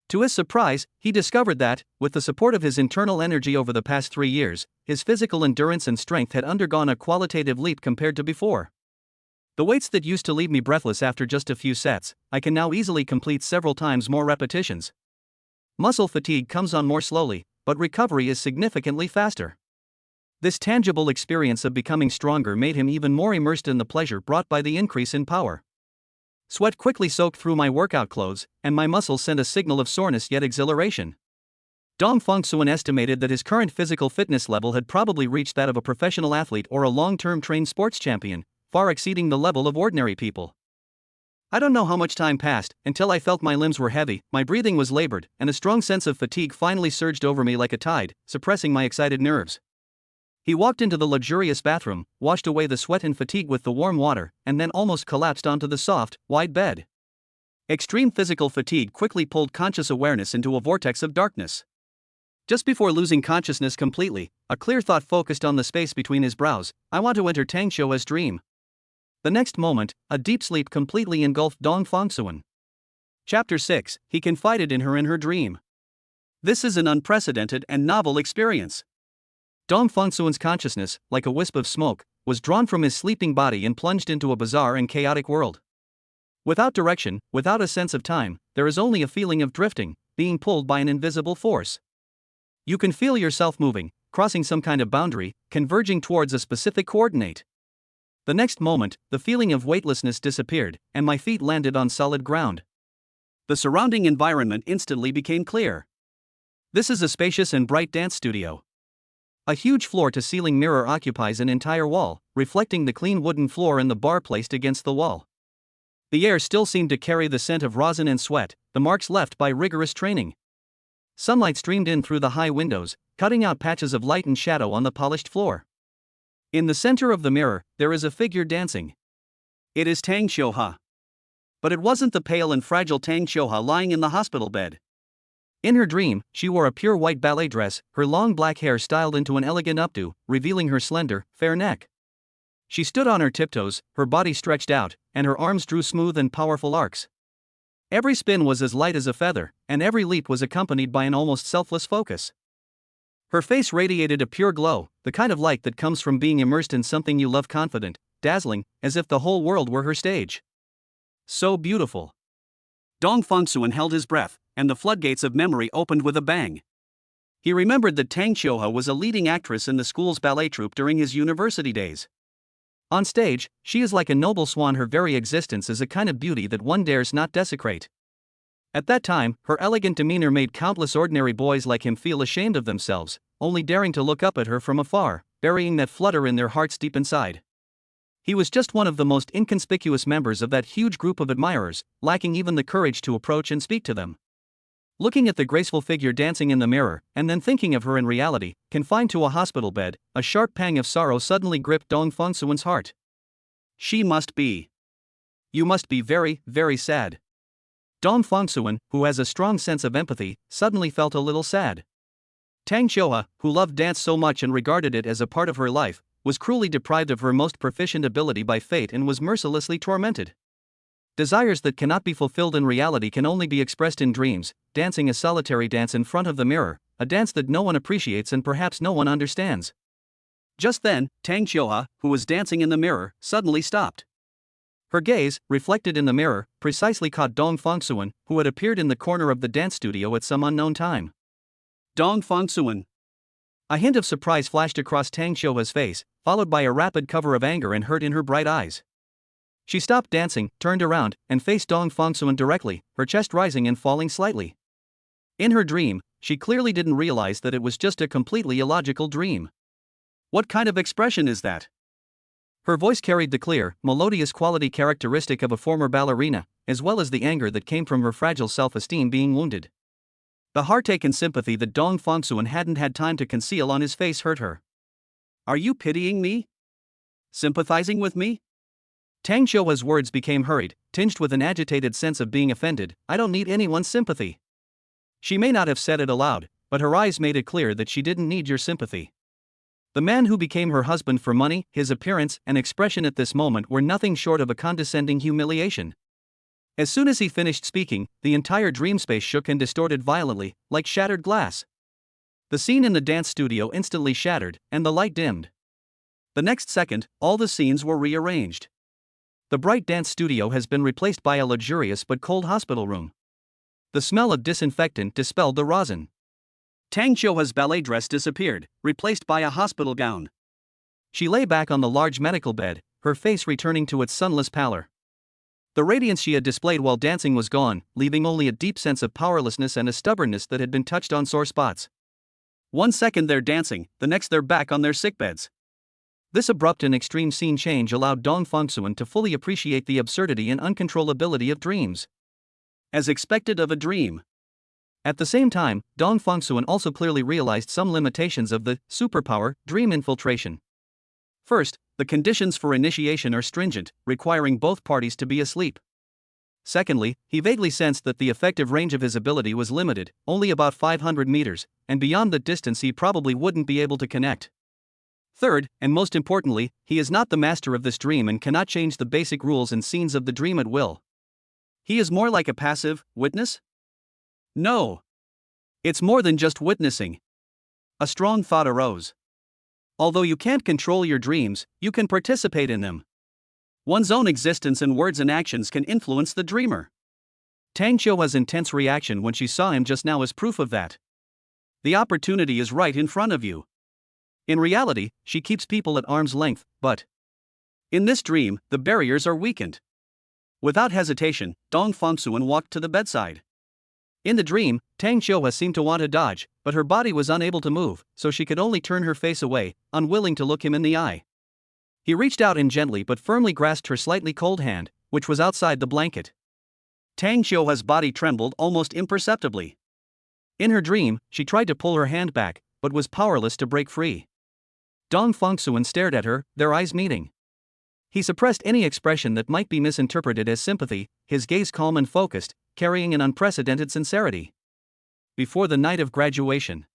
Speaker 1: To his surprise, he discovered that, with the support of his internal energy over the past 3 years, his physical endurance and strength had undergone a qualitative leap compared to before. The weights that used to leave me breathless after just a few sets, I can now easily complete several times more repetitions. Muscle fatigue comes on more slowly, but recovery is significantly faster. This tangible experience of becoming stronger made him even more immersed in the pleasure brought by the increase in power. Sweat quickly soaked through my workout clothes, and my muscles sent a signal of soreness yet exhilaration. Dong Fongsuan estimated that his current physical fitness level had probably reached that of a professional athlete or a long-term trained sports champion, far exceeding the level of ordinary people. I don't know how much time passed until I felt my limbs were heavy, my breathing was labored, and a strong sense of fatigue finally surged over me like a tide, suppressing my excited nerves. He walked into the luxurious bathroom, washed away the sweat and fatigue with the warm water, and then almost collapsed onto the soft, wide bed. Extreme physical fatigue quickly pulled conscious awareness into a vortex of darkness. Just before losing consciousness completely, a clear thought focused on the space between his brows. I want to enter Tang Xiuha's dream. The next moment, a deep sleep completely engulfed Dong Fongsuan. Chapter 6, he confided in her dream. This is an unprecedented and novel experience. Dong Fongsuan's consciousness, like a wisp of smoke, was drawn from his sleeping body and plunged into a bizarre and chaotic world. Without direction, without a sense of time, there is only a feeling of drifting, being pulled by an invisible force. You can feel yourself moving, crossing some kind of boundary, converging towards a specific coordinate. The next moment, the feeling of weightlessness disappeared, and my feet landed on solid ground. The surrounding environment instantly became clear. This is a spacious and bright dance studio. A huge floor-to-ceiling mirror occupies an entire wall, reflecting the clean wooden floor and the bar placed against the wall. The air still seemed to carry the scent of rosin and sweat, the marks left by rigorous training. Sunlight streamed in through the high windows, cutting out patches of light and shadow on the polished floor. In the center of the mirror, there is a figure dancing. It is Tang Xiuha. But it wasn't the pale and fragile Tang Xiuha lying in the hospital bed. In her dream, she wore a pure white ballet dress, her long black hair styled into an elegant updo, revealing her slender, fair neck. She stood on her tiptoes, her body stretched out, and her arms drew smooth and powerful arcs. Every spin was as light as a feather, and every leap was accompanied by an almost selfless focus. Her face radiated a pure glow, the kind of light that comes from being immersed in something you love, confident, dazzling, as if the whole world were her stage. So beautiful. Dong Fongsuan held his breath, and the floodgates of memory opened with a bang. He remembered that Tang Xiuha was a leading actress in the school's ballet troupe during his university days. On stage, she is like a noble swan. Her very existence is a kind of beauty that one dares not desecrate. At that time, her elegant demeanor made countless ordinary boys like him feel ashamed of themselves, only daring to look up at her from afar, burying that flutter in their hearts deep inside. He was just one of the most inconspicuous members of that huge group of admirers, lacking even the courage to approach and speak to them. Looking at the graceful figure dancing in the mirror, and then thinking of her in reality, confined to a hospital bed, a sharp pang of sorrow suddenly gripped Dong Fongsuan's heart. You must be very, very sad. Dong Fongsuan, who has a strong sense of empathy, suddenly felt a little sad. Tang Xiuha, who loved dance so much and regarded it as a part of her life, was cruelly deprived of her most proficient ability by fate and was mercilessly tormented. Desires that cannot be fulfilled in reality can only be expressed in dreams, dancing a solitary dance in front of the mirror, a dance that no one appreciates and perhaps no one understands. Just then, Tang Xiuha, who was dancing in the mirror, suddenly stopped. Her gaze, reflected in the mirror, precisely caught Dong Fongsuan, who had appeared in the corner of the dance studio at some unknown time. Dong Fongsuan. A hint of surprise flashed across Tang Xiuhe's face, followed by a rapid cover of anger and hurt in her bright eyes. She stopped dancing, turned around, and faced Dong Fongsuan directly, her chest rising and falling slightly. In her dream, she clearly didn't realize that it was just a completely illogical dream. What kind of expression is that? Her voice carried the clear, melodious quality characteristic of a former ballerina, as well as the anger that came from her fragile self-esteem being wounded. The heartache and sympathy that Dong Fongsuan hadn't had time to conceal on his face hurt her. Are you pitying me? Sympathizing with me? Tang Xiuhe's words became hurried, tinged with an agitated sense of being offended. I don't need anyone's sympathy. She may not have said it aloud, but her eyes made it clear that she didn't need your sympathy. The man who became her husband for money, his appearance and expression at this moment were nothing short of a condescending humiliation. As soon as he finished speaking, the entire dream space shook and distorted violently, like shattered glass. The scene in the dance studio instantly shattered, and the light dimmed. The next second, all the scenes were rearranged. The bright dance studio has been replaced by a luxurious but cold hospital room. The smell of disinfectant dispelled the rosin. Tang Xiuhe's ballet dress disappeared, replaced by a hospital gown. She lay back on the large medical bed, her face returning to its sunless pallor. The radiance she had displayed while dancing was gone, leaving only a deep sense of powerlessness and a stubbornness that had been touched on sore spots. 1 second they're dancing, the next they're back on their sickbeds. This abrupt and extreme scene change allowed Dong Fongsuan to fully appreciate the absurdity and uncontrollability of dreams. As expected of a dream. At the same time, Dong Fongsuan also clearly realized some limitations of the superpower dream infiltration. First, the conditions for initiation are stringent, requiring both parties to be asleep. Secondly, he vaguely sensed that the effective range of his ability was limited, only about 500 meters, and beyond that distance he probably wouldn't be able to connect. Third, and most importantly, he is not the master of this dream and cannot change the basic rules and scenes of the dream at will. He is more like a passive witness? No. It's more than just witnessing. A strong thought arose. Although you can't control your dreams, you can participate in them. One's own existence and words and actions can influence the dreamer. Tang Xiuhe's intense reaction when she saw him just now is proof of that. The opportunity is right in front of you. In reality, she keeps people at arm's length, but in this dream, the barriers are weakened. Without hesitation, Dong Fongsuan walked to the bedside. In the dream, Tang Xiuhe seemed to want to dodge, but her body was unable to move, so she could only turn her face away, unwilling to look him in the eye. He reached out and gently but firmly grasped her slightly cold hand, which was outside the blanket. Tang Xiuhe's body trembled almost imperceptibly. In her dream, she tried to pull her hand back, but was powerless to break free. Dong Fongsuan stared at her, their eyes meeting. He suppressed any expression that might be misinterpreted as sympathy, his gaze calm and focused, carrying an unprecedented sincerity. Before the night of graduation,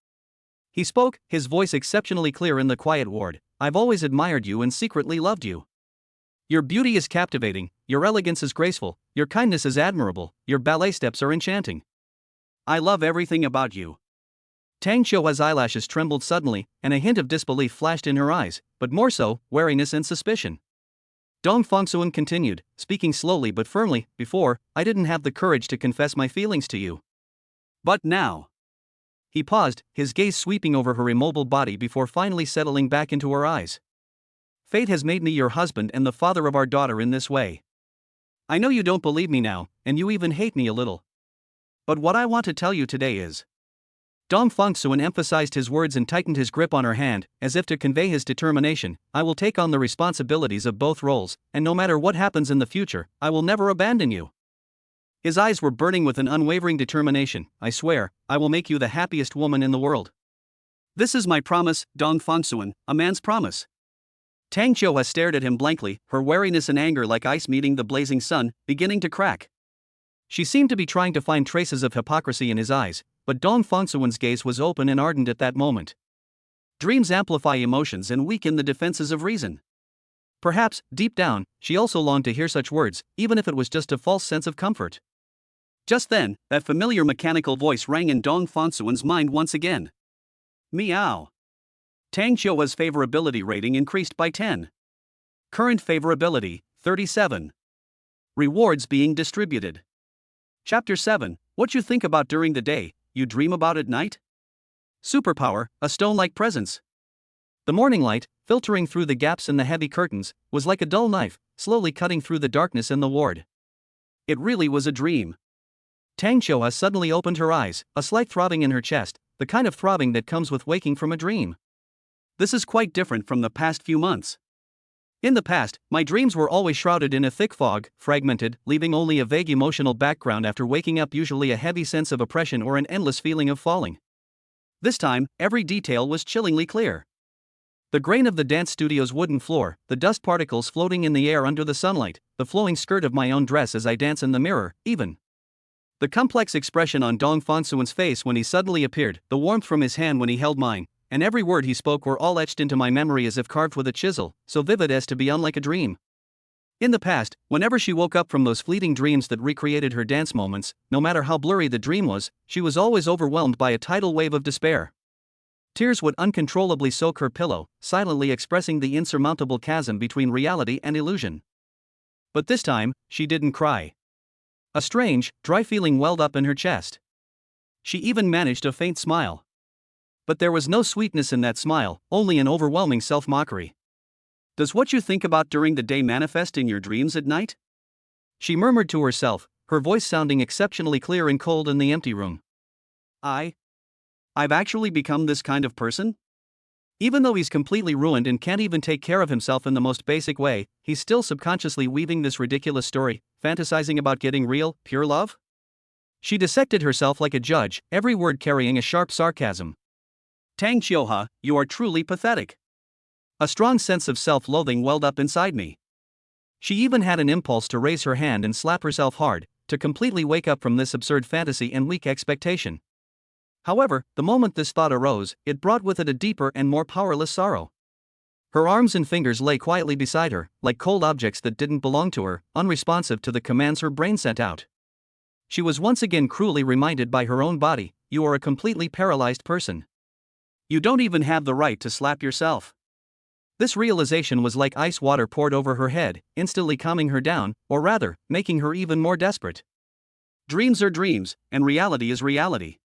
Speaker 1: he spoke, his voice exceptionally clear in the quiet ward. I've always admired you and secretly loved you. Your beauty is captivating, your elegance is graceful, your kindness is admirable, your ballet steps are enchanting. I love everything about you. Tang Xiuhe's eyelashes trembled suddenly, and a hint of disbelief flashed in her eyes, but more so, wariness and suspicion. Dong Fongsuan continued, speaking slowly but firmly. Before, I didn't have the courage to confess my feelings to you. But now. He paused, his gaze sweeping over her immobile body before finally settling back into her eyes. Fate has made me your husband and the father of our daughter in this way. I know you don't believe me now, and you even hate me a little. But what I want to tell you today is. Dong Fongsuan emphasized his words and tightened his grip on her hand, as if to convey his determination. I will take on the responsibilities of both roles, and no matter what happens in the future, I will never abandon you. His eyes were burning with an unwavering determination. I swear, I will make you the happiest woman in the world. This is my promise, Dong Fongsuan, a man's promise. Tang Xiuhe stared at him blankly, her wariness and anger like ice meeting the blazing sun, beginning to crack. She seemed to be trying to find traces of hypocrisy in his eyes, but Dong Fongsuan's gaze was open and ardent at that moment. Dreams amplify emotions and weaken the defenses of reason. Perhaps, deep down, she also longed to hear such words, even if it was just a false sense of comfort. Just then, that familiar mechanical voice rang in Dong Fongsuan's mind once again. Meow. Tang Xiuhe's favorability rating increased by 10. Current favorability, 37. Rewards being distributed. Chapter 7. What you think about during the day, you dream about at night? Superpower, a stone-like presence. The morning light, filtering through the gaps in the heavy curtains, was like a dull knife, slowly cutting through the darkness in the ward. It really was a dream. Tang Xiuhua suddenly opened her eyes, a slight throbbing in her chest, the kind of throbbing that comes with waking from a dream. This is quite different from the past few months. In the past, my dreams were always shrouded in a thick fog, fragmented, leaving only a vague emotional background after waking up, usually a heavy sense of oppression or an endless feeling of falling. This time, every detail was chillingly clear. The grain of the dance studio's wooden floor, the dust particles floating in the air under the sunlight, the flowing skirt of my own dress as I dance in the mirror, even the complex expression on Dong Fonsuan's face when he suddenly appeared, the warmth from his hand when he held mine, and every word he spoke were all etched into my memory as if carved with a chisel, so vivid as to be unlike a dream. In the past, whenever she woke up from those fleeting dreams that recreated her dance moments, no matter how blurry the dream was, she was always overwhelmed by a tidal wave of despair. Tears would uncontrollably soak her pillow, silently expressing the insurmountable chasm between reality and illusion. But this time, she didn't cry. A strange, dry feeling welled up in her chest. She even managed a faint smile. But there was no sweetness in that smile, only an overwhelming self-mockery. Does what you think about during the day manifest in your dreams at night? She murmured to herself, her voice sounding exceptionally clear and cold in the empty room. I've actually become this kind of person? Even though he's completely ruined and can't even take care of himself in the most basic way, he's still subconsciously weaving this ridiculous story, fantasizing about getting real, pure love? She dissected herself like a judge, every word carrying a sharp sarcasm. Tang Xiuhua, you are truly pathetic. A strong sense of self-loathing welled up inside me. She even had an impulse to raise her hand and slap herself hard, to completely wake up from this absurd fantasy and weak expectation. However, the moment this thought arose, it brought with it a deeper and more powerless sorrow. Her arms and fingers lay quietly beside her, like cold objects that didn't belong to her, unresponsive to the commands her brain sent out. She was once again cruelly reminded by her own body, you are a completely paralyzed person. You don't even have the right to slap yourself. This realization was like ice water poured over her head, instantly calming her down, or rather, making her even more desperate. Dreams are dreams, and reality is reality.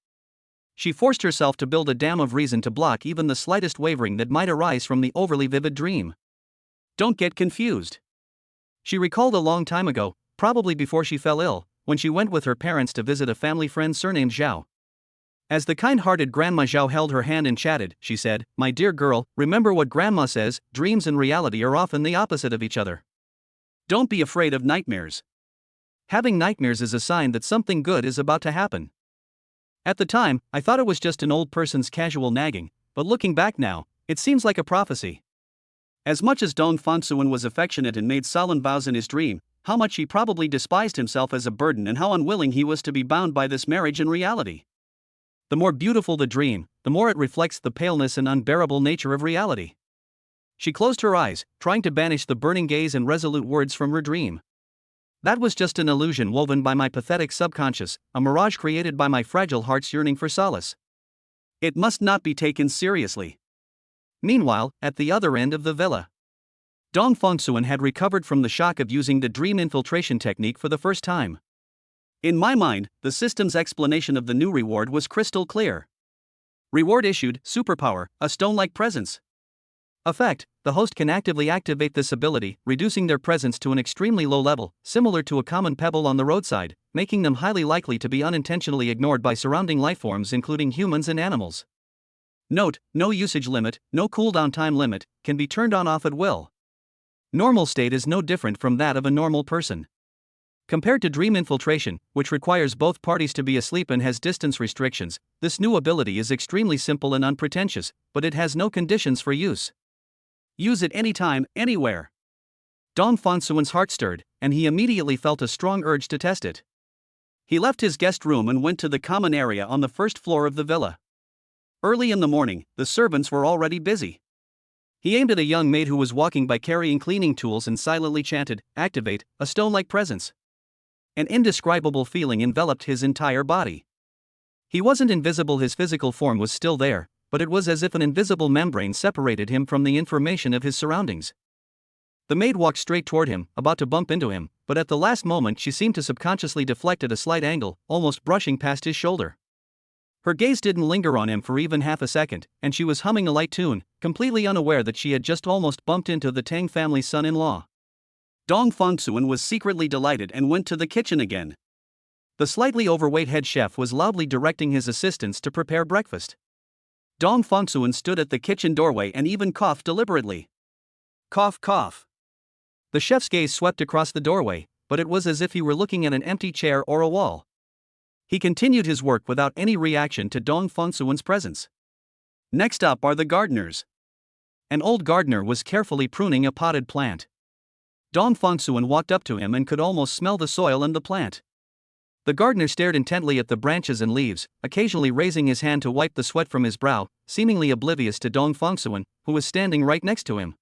Speaker 1: She forced herself to build a dam of reason to block even the slightest wavering that might arise from the overly vivid dream. Don't get confused. She recalled a long time ago, probably before she fell ill, when she went with her parents to visit a family friend surnamed Zhao. As the kind-hearted Grandma Zhao held her hand and chatted, she said, "My dear girl, remember what Grandma says, dreams and reality are often the opposite of each other. Don't be afraid of nightmares. Having nightmares is a sign that something good is about to happen." At the time, I thought it was just an old person's casual nagging, but looking back now, it seems like a prophecy. As much as Dong Fonsuan was affectionate and made solemn vows in his dream, how much he probably despised himself as a burden and how unwilling he was to be bound by this marriage in reality. The more beautiful the dream, the more it reflects the paleness and unbearable nature of reality. She closed her eyes, trying to banish the burning gaze and resolute words from her dream. That was just an illusion woven by my pathetic subconscious, a mirage created by my fragile heart's yearning for solace. It must not be taken seriously. Meanwhile, at the other end of the villa, Dong Fonsuan had recovered from the shock of using the dream infiltration technique for the first time. In my mind, the system's explanation of the new reward was crystal clear. Reward issued, superpower, a stone-like presence. Effect, the host can actively activate this ability, reducing their presence to an extremely low level, similar to a common pebble on the roadside, making them highly likely to be unintentionally ignored by surrounding lifeforms including humans and animals. Note, no usage limit, no cooldown time limit, can be turned on off at will. Normal state is no different from that of a normal person. Compared to dream infiltration, which requires both parties to be asleep and has distance restrictions, this new ability is extremely simple and unpretentious, but it has no conditions for use. Use it anytime, anywhere. Dong Fonsuan's heart stirred, and he immediately felt a strong urge to test it. He left his guest room and went to the common area on the first floor of the villa. Early in the morning, the servants were already busy. He aimed at a young maid who was walking by carrying cleaning tools and silently chanted, "Activate, a stone-like presence." An indescribable feeling enveloped his entire body. He wasn't invisible, his physical form was still there, but it was as if an invisible membrane separated him from the information of his surroundings. The maid walked straight toward him, about to bump into him, but at the last moment she seemed to subconsciously deflect at a slight angle, almost brushing past his shoulder. Her gaze didn't linger on him for even half a second, and she was humming a light tune, completely unaware that she had just almost bumped into the Tang family's son-in-law. Dong Fongsuan was secretly delighted and went to the kitchen again. The slightly overweight head chef was loudly directing his assistants to prepare breakfast. Dong Fongsuan stood at the kitchen doorway and even coughed deliberately. Cough, cough. The chef's gaze swept across the doorway, but it was as if he were looking at an empty chair or a wall. He continued his work without any reaction to Dong Fongsuan's presence. Next up are the gardeners. An old gardener was carefully pruning a potted plant. Dong Fongsuan walked up to him and could almost smell the soil and the plant. The gardener stared intently at the branches and leaves, occasionally raising his hand to wipe the sweat from his brow, seemingly oblivious to Dong Fongsuan, who was standing right next to him.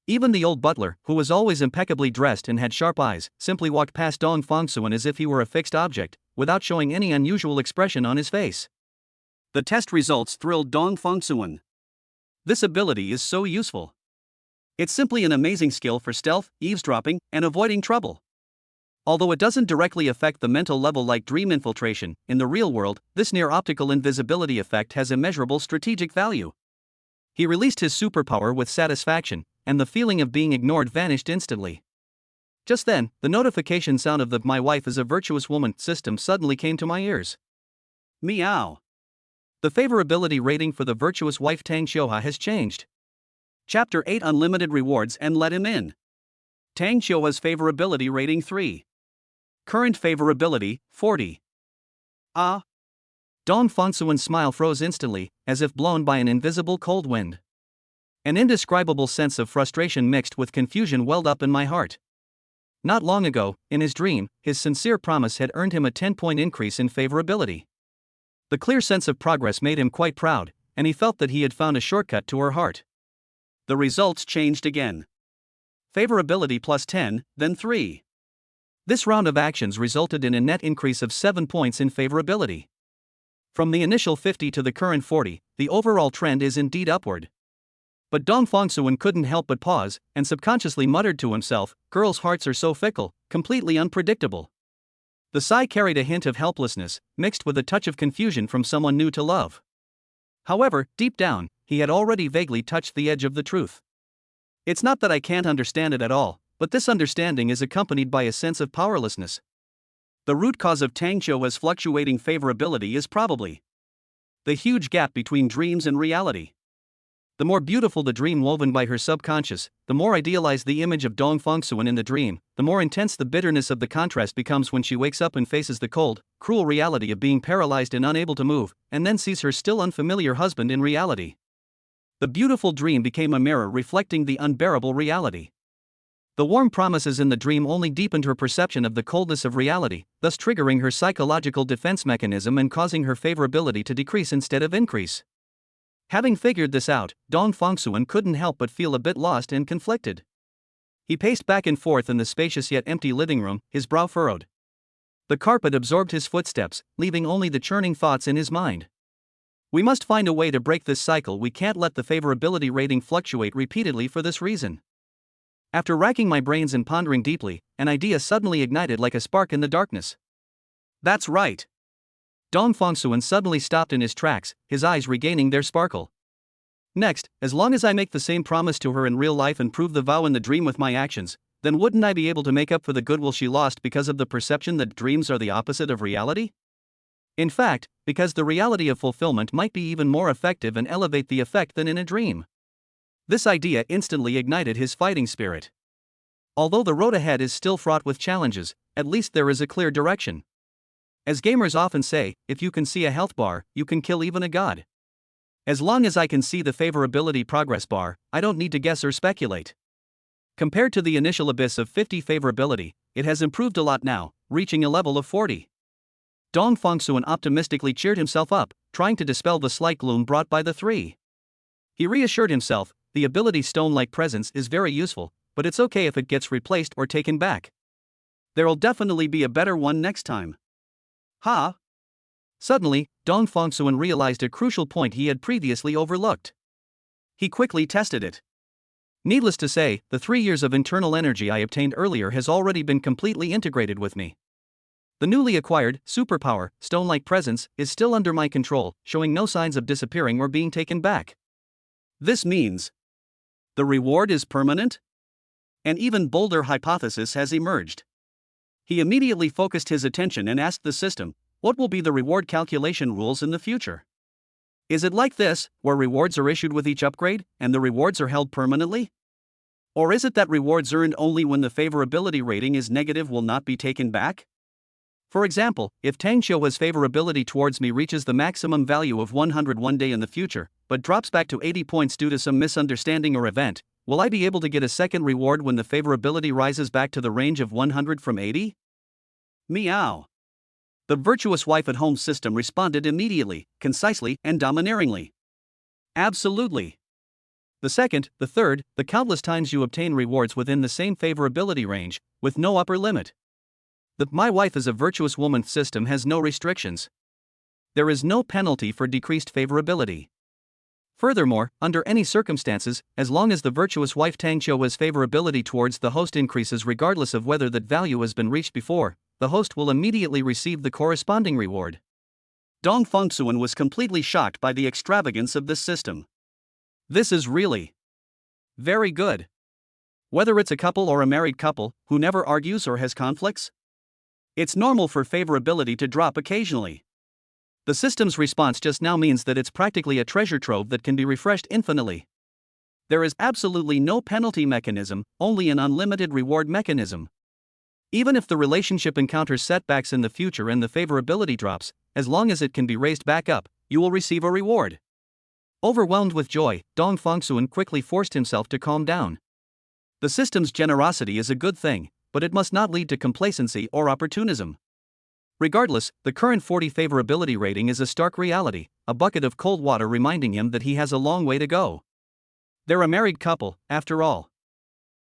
Speaker 1: Even the old butler, who was always impeccably dressed and had sharp eyes, simply walked past Dong Fongsuan as if he were a fixed object, without showing any unusual expression on his face. The test results thrilled Dong Fongsuan. This ability is so useful. It's simply an amazing skill for stealth, eavesdropping, and avoiding trouble. Although it doesn't directly affect the mental level like dream infiltration, in the real world, this near-optical invisibility effect has immeasurable strategic value. He released his superpower with satisfaction, and the feeling of being ignored vanished instantly. Just then, the notification sound of the "My wife is a virtuous woman" system suddenly came to my ears. Meow. The favorability rating for the Virtuous Wife Tang Xiuhua has changed. Chapter 8 Unlimited Rewards and Let Him In. Tang Xiuhua's favorability rating 3. Current favorability, 40. Ah. Dong Fongsuan's smile froze instantly, as if blown by an invisible cold wind. An indescribable sense of frustration mixed with confusion welled up in my heart. Not long ago, in his dream, his sincere promise had earned him a 10-point increase in favorability. The clear sense of progress made him quite proud, and he felt that he had found a shortcut to her heart. The results changed again. Favorability plus 10, then 3. This round of actions resulted in a net increase of 7 points in favorability. From the initial 50 to the current 40, the overall trend is indeed upward. But Dong Fongsuan couldn't help but pause, and subconsciously muttered to himself, "Girls' hearts are so fickle, completely unpredictable." The sigh carried a hint of helplessness, mixed with a touch of confusion from someone new to love. However, deep down, he had already vaguely touched the edge of the truth. It's not that I can't understand it at all, but this understanding is accompanied by a sense of powerlessness. The root cause of Tang Xiuhua's fluctuating favorability is probably the huge gap between dreams and reality. The more beautiful the dream woven by her subconscious, the more idealized the image of Dong Fongsuan in the dream, the more intense the bitterness of the contrast becomes when she wakes up and faces the cold, cruel reality of being paralyzed and unable to move, and then sees her still unfamiliar husband in reality. The beautiful dream became a mirror reflecting the unbearable reality. The warm promises in the dream only deepened her perception of the coldness of reality, thus triggering her psychological defense mechanism and causing her favorability to decrease instead of increase. Having figured this out, Dong Fongsuan couldn't help but feel a bit lost and conflicted. He paced back and forth in the spacious yet empty living room, his brow furrowed. The carpet absorbed his footsteps, leaving only the churning thoughts in his mind. We must find a way to break this cycle. We can't let the favorability rating fluctuate repeatedly for this reason. After racking my brains and pondering deeply, an idea suddenly ignited like a spark in the darkness. That's right. Dong Fongsuan suddenly stopped in his tracks, his eyes regaining their sparkle. Next, as long as I make the same promise to her in real life and prove the vow in the dream with my actions, then wouldn't I be able to make up for the goodwill she lost because of the perception that dreams are the opposite of reality? In fact, because the reality of fulfillment might be even more effective and elevate the effect than in a dream. This idea instantly ignited his fighting spirit. Although the road ahead is still fraught with challenges, at least there is a clear direction. As gamers often say, if you can see a health bar, you can kill even a god. As long as I can see the favorability progress bar, I don't need to guess or speculate. Compared to the initial abyss of 50 favorability, it has improved a lot now, reaching a level of 40. Dong Fongsuan optimistically cheered himself up, trying to dispel the slight gloom brought by the 3. He reassured himself, the ability stone-like presence is very useful, but it's okay if it gets replaced or taken back. There'll definitely be a better one next time. Ha! Suddenly, Dong Fongsuan realized a crucial point he had previously overlooked. He quickly tested it. Needless to say, the 3 years of internal energy I obtained earlier has already been completely integrated with me. The newly acquired, superpower, stone-like presence, is still under my control, showing no signs of disappearing or being taken back. This means the reward is permanent? An even bolder hypothesis has emerged. He immediately focused his attention and asked the system, what will be the reward calculation rules in the future? Is it like this, where rewards are issued with each upgrade, and the rewards are held permanently? Or is it that rewards earned only when the favorability rating is negative will not be taken back? For example, if Tang Xiuhua's favorability towards me reaches the maximum value of 100 one day in the future, but drops back to 80 points due to some misunderstanding or event, will I be able to get a second reward when the favorability rises back to the range of 100 from 80? Meow. The Virtuous Wife at Home system responded immediately, concisely, and domineeringly. Absolutely. The second, the third, the countless times you obtain rewards within the same favorability range, with no upper limit. The My Wife is a Virtuous Woman system has no restrictions. There is no penalty for decreased favorability. Furthermore, under any circumstances, as long as the Virtuous Wife Tang Xiuhua's favorability towards the host increases regardless of whether that value has been reached before, the host will immediately receive the corresponding reward. Dong Fengsuan was completely shocked by the extravagance of this system. This is really very good. Whether it's a couple or a married couple who never argues or has conflicts, it's normal for favorability to drop occasionally. The system's response just now means that it's practically a treasure trove that can be refreshed infinitely. There is absolutely no penalty mechanism, only an unlimited reward mechanism. Even if the relationship encounters setbacks in the future and the favorability drops, as long as it can be raised back up, you will receive a reward. Overwhelmed with joy, Dong Fengsuan quickly forced himself to calm down. The system's generosity is a good thing, but it must not lead to complacency or opportunism. Regardless, the current 40 favorability rating is a stark reality, a bucket of cold water reminding him that he has a long way to go. They're a married couple, after all.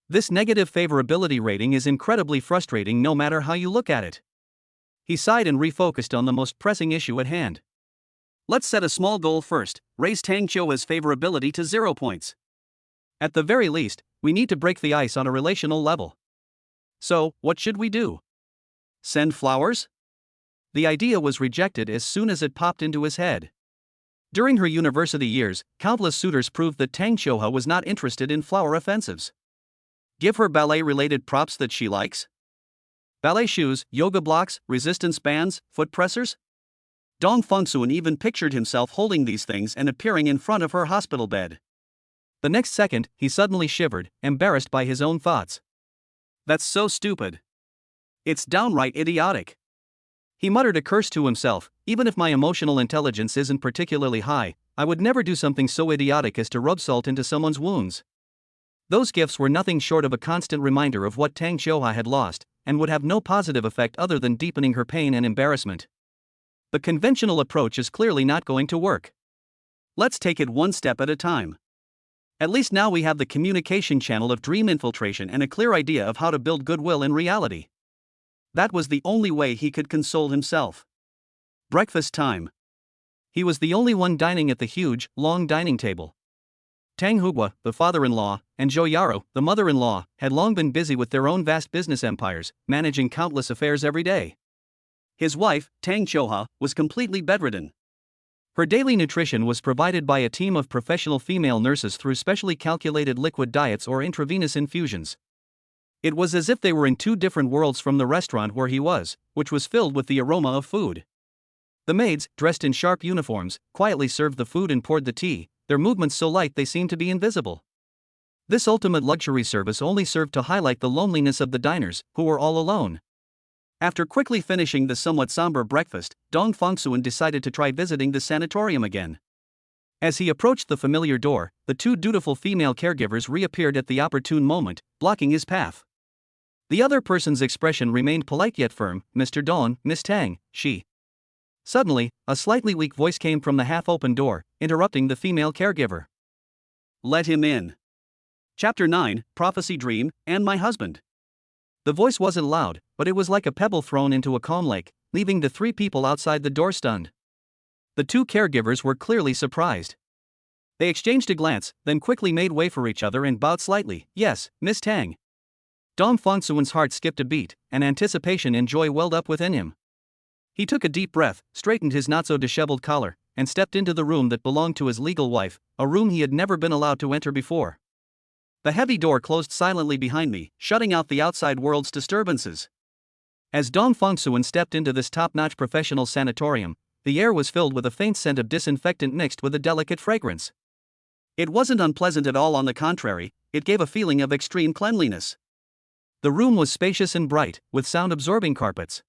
Speaker 1: This negative favorability rating is incredibly frustrating no matter how you look at it. He sighed and refocused on the most pressing issue at hand. Let's set a small goal first, raise Tang Xiuhua's favorability to 0 points. At the very least, we need to break the ice on a relational level. So, what should we do? Send flowers? The idea was rejected as soon as it popped into his head. During her university years, countless suitors proved that Tang Xiuhua was not interested in flower offensives. Give her ballet-related props that she likes? Ballet shoes, yoga blocks, resistance bands, foot pressers? Dong Fengsuan even pictured himself holding these things and appearing in front of her hospital bed. The next second, he suddenly shivered, embarrassed by his own thoughts. That's so stupid. It's downright idiotic. He muttered a curse to himself. Even if my emotional intelligence isn't particularly high, I would never do something so idiotic as to rub salt into someone's wounds. Those gifts were nothing short of a constant reminder of what Tang Xiuhua had lost, and would have no positive effect other than deepening her pain and embarrassment. The conventional approach is clearly not going to work. Let's take it one step at a time. At least now we have the communication channel of dream infiltration and a clear idea of how to build goodwill in reality. That was the only way he could console himself. Breakfast time. He was the only one dining at the huge, long dining table. Tang Huguo, the father-in-law, and Zhou Yaro, the mother-in-law, had long been busy with their own vast business empires, managing countless affairs every day. His wife, Tang Xiuhua, was completely bedridden. Her daily nutrition was provided by a team of professional female nurses through specially calculated liquid diets or intravenous infusions. It was as if they were in two different worlds from the restaurant where he was, which was filled with the aroma of food. The maids, dressed in sharp uniforms, quietly served the food and poured the tea, their movements so light they seemed to be invisible. This ultimate luxury service only served to highlight the loneliness of the diners, who were all alone. After quickly finishing the somewhat somber breakfast, Dong Fengsuan decided to try visiting the sanatorium again. As he approached the familiar door, the two dutiful female caregivers reappeared at the opportune moment, blocking his path. The other person's expression remained polite yet firm. "Mr. Dong, Miss Tang, she." Suddenly, a slightly weak voice came from the half-open door, interrupting the female caregiver. Let him in. Chapter 9, Prophecy Dream, and My Husband. The voice wasn't loud, but it was like a pebble thrown into a calm lake, leaving the three people outside the door stunned. The two caregivers were clearly surprised. They exchanged a glance, then quickly made way for each other and bowed slightly. Yes, Miss Tang. Dong Fongsuan's heart skipped a beat, and anticipation and joy welled up within him. He took a deep breath, straightened his not-so-disheveled collar, and stepped into the room that belonged to his legal wife, a room he had never been allowed to enter before. The heavy door closed silently behind me, shutting out the outside world's disturbances. As Dong Fongsuan stepped into this top-notch professional sanatorium, the air was filled with a faint scent of disinfectant mixed with a delicate fragrance. It wasn't unpleasant at all, on the contrary, it gave a feeling of extreme cleanliness. The room was spacious and bright, with sound-absorbing carpets.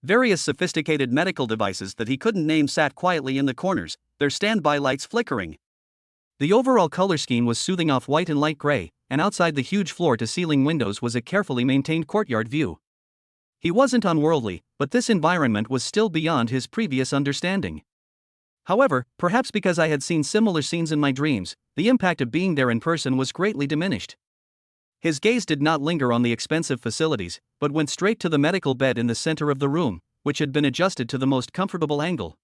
Speaker 1: Various sophisticated medical devices that he couldn't name sat quietly in the corners, their standby lights flickering. The overall color scheme was soothing off-white and light gray, and outside the huge floor-to-ceiling windows was a carefully maintained courtyard view. He wasn't unworldly, but this environment was still beyond his previous understanding. However, perhaps because I had seen similar scenes in my dreams, the impact of being there in person was greatly diminished. His gaze did not linger on the expensive facilities, but went straight to the medical bed in the center of the room, which had been adjusted to the most comfortable angle.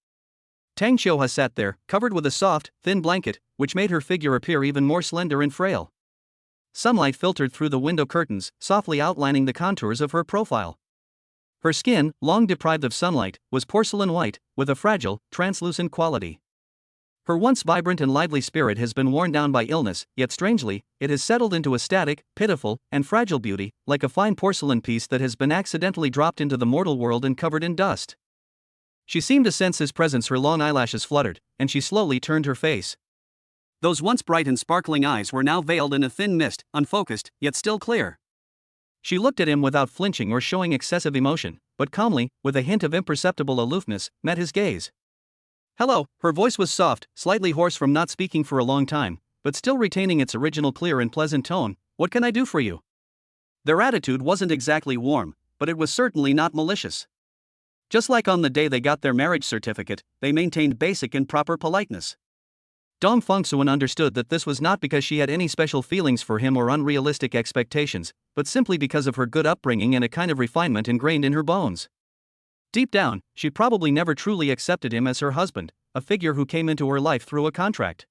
Speaker 1: Tang Xiuhua sat there, covered with a soft, thin blanket, which made her figure appear even more slender and frail. Sunlight filtered through the window curtains, softly outlining the contours of her profile. Her skin, long deprived of sunlight, was porcelain white, with a fragile, translucent quality. Her once vibrant and lively spirit has been worn down by illness, yet strangely, it has settled into a static, pitiful, and fragile beauty, like a fine porcelain piece that has been accidentally dropped into the mortal world and covered in dust. She seemed to sense his presence. Her long eyelashes fluttered, and she slowly turned her face. Those once bright and sparkling eyes were now veiled in a thin mist, unfocused, yet still clear. She looked at him without flinching or showing excessive emotion, but calmly, with a hint of imperceptible aloofness, met his gaze. "Hello," her voice was soft, slightly hoarse from not speaking for a long time, but still retaining its original clear and pleasant tone. "What can I do for you?" Their attitude wasn't exactly warm, but it was certainly not malicious. Just like on the day they got their marriage certificate, they maintained basic and proper politeness. Dong Fongsuan understood that this was not because she had any special feelings for him or unrealistic expectations, but simply because of her good upbringing and a kind of refinement ingrained in her bones. Deep down, she probably never truly accepted him as her husband, a figure who came into her life through a contract.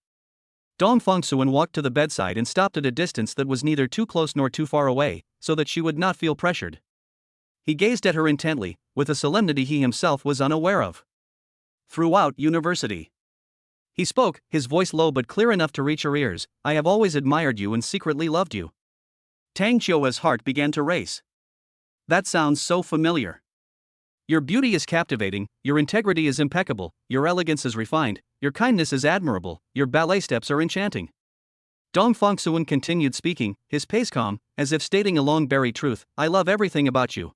Speaker 1: Dong Fongsuan walked to the bedside and stopped at a distance that was neither too close nor too far away, so that she would not feel pressured. He gazed at her intently, with a solemnity he himself was unaware of. "Throughout university," he spoke, his voice low but clear enough to reach her ears, "I have always admired you and secretly loved you." Tang Xiuhua's heart began to race. That sounds so familiar. Your beauty is captivating, your integrity is impeccable, your elegance is refined, your kindness is admirable, your ballet steps are enchanting. Dong Fongsuan continued speaking, his pace calm, as if stating a long-buried truth. "I love everything about you."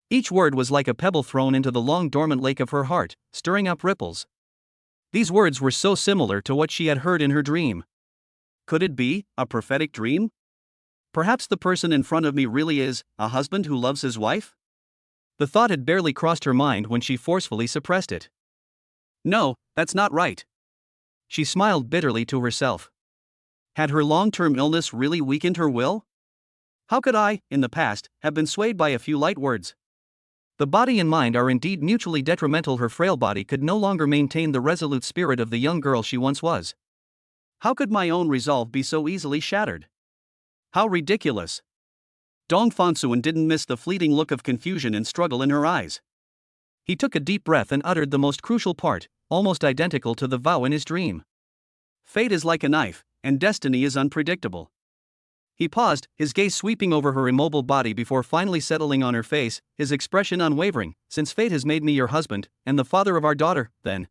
Speaker 1: Each word was like a pebble thrown into the long-dormant lake of her heart, stirring up ripples. These words were so similar to what she had heard in her dream. Could it be a prophetic dream? Perhaps the person in front of me really is a husband who loves his wife? The thought had barely crossed her mind when she forcefully suppressed it. "No, that's not right." She smiled bitterly to herself. Had her long-term illness really weakened her will? How could I, in the past, have been swayed by a few light words? The body and mind are indeed mutually detrimental. Her frail body could no longer maintain the resolute spirit of the young girl she once was. How could my own resolve be so easily shattered? How ridiculous! Dong Fongsuan didn't miss the fleeting look of confusion and struggle in her eyes. He took a deep breath and uttered the most crucial part, almost identical to the vow in his dream. "Fate is like a knife, and destiny is unpredictable." He paused, his gaze sweeping over her immobile body before finally settling on her face, his expression unwavering. "Since fate has made me your husband, and the father of our daughter, then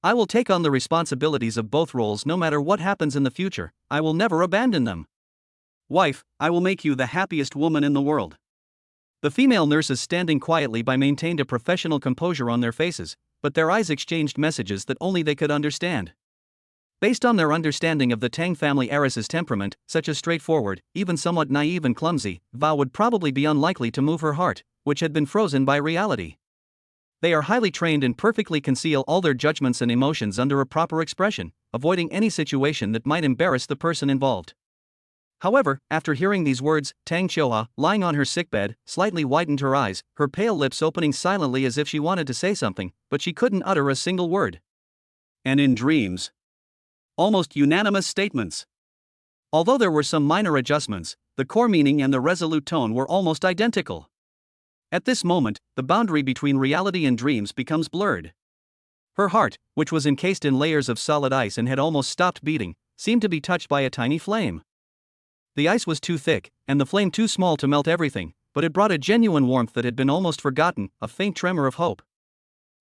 Speaker 1: I will take on the responsibilities of both roles no matter what happens in the future. I will never abandon them. Wife, I will make you the happiest woman in the world." The female nurses standing quietly by maintained a professional composure on their faces, but their eyes exchanged messages that only they could understand. Based on their understanding of the Tang family heiress's temperament, such a straightforward, even somewhat naive and clumsy, vow would probably be unlikely to move her heart, which had been frozen by reality. They are highly trained and perfectly conceal all their judgments and emotions under a proper expression, avoiding any situation that might embarrass the person involved. However, after hearing these words, Tang Xiuhua, lying on her sickbed, slightly widened her eyes, her pale lips opening silently as if she wanted to say something, but she couldn't utter a single word. "And in dreams," Almost unanimous statements. Although there were some minor adjustments, the core meaning and the resolute tone were almost identical. At this moment, the boundary between reality and dreams becomes blurred. Her heart, which was encased in layers of solid ice and had almost stopped beating, seemed to be touched by a tiny flame. The ice was too thick, and the flame too small to melt everything, but it brought a genuine warmth that had been almost forgotten, a faint tremor of hope.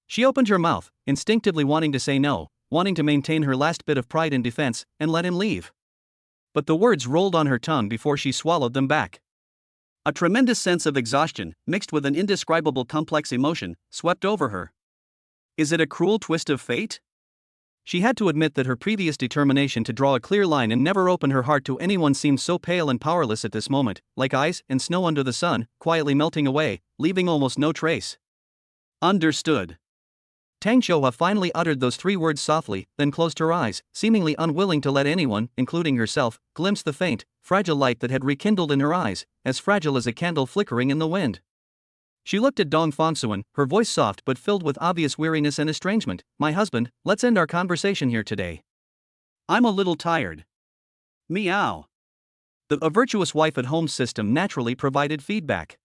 Speaker 1: She opened her mouth, instinctively wanting to say no, wanting to maintain her last bit of pride in defense, and let him leave. But the words rolled on her tongue before she swallowed them back. A tremendous sense of exhaustion, mixed with an indescribable complex emotion, swept over her. Is it a cruel twist of fate? She had to admit that her previous determination to draw a clear line and never open her heart to anyone seemed so pale and powerless at this moment, like ice and snow under the sun, quietly melting away, leaving almost no trace. Understood. Tang Xiuhua finally uttered those 3 words softly, then closed her eyes, seemingly unwilling to let anyone, including herself, glimpse the faint, fragile light that had rekindled in her eyes, as fragile as a candle flickering in the wind. She looked at Dong Fongsuan, her voice soft but filled with obvious weariness and estrangement. My husband, let's end our conversation here today. I'm a little tired. Meow. A virtuous wife at home system naturally provided feedback.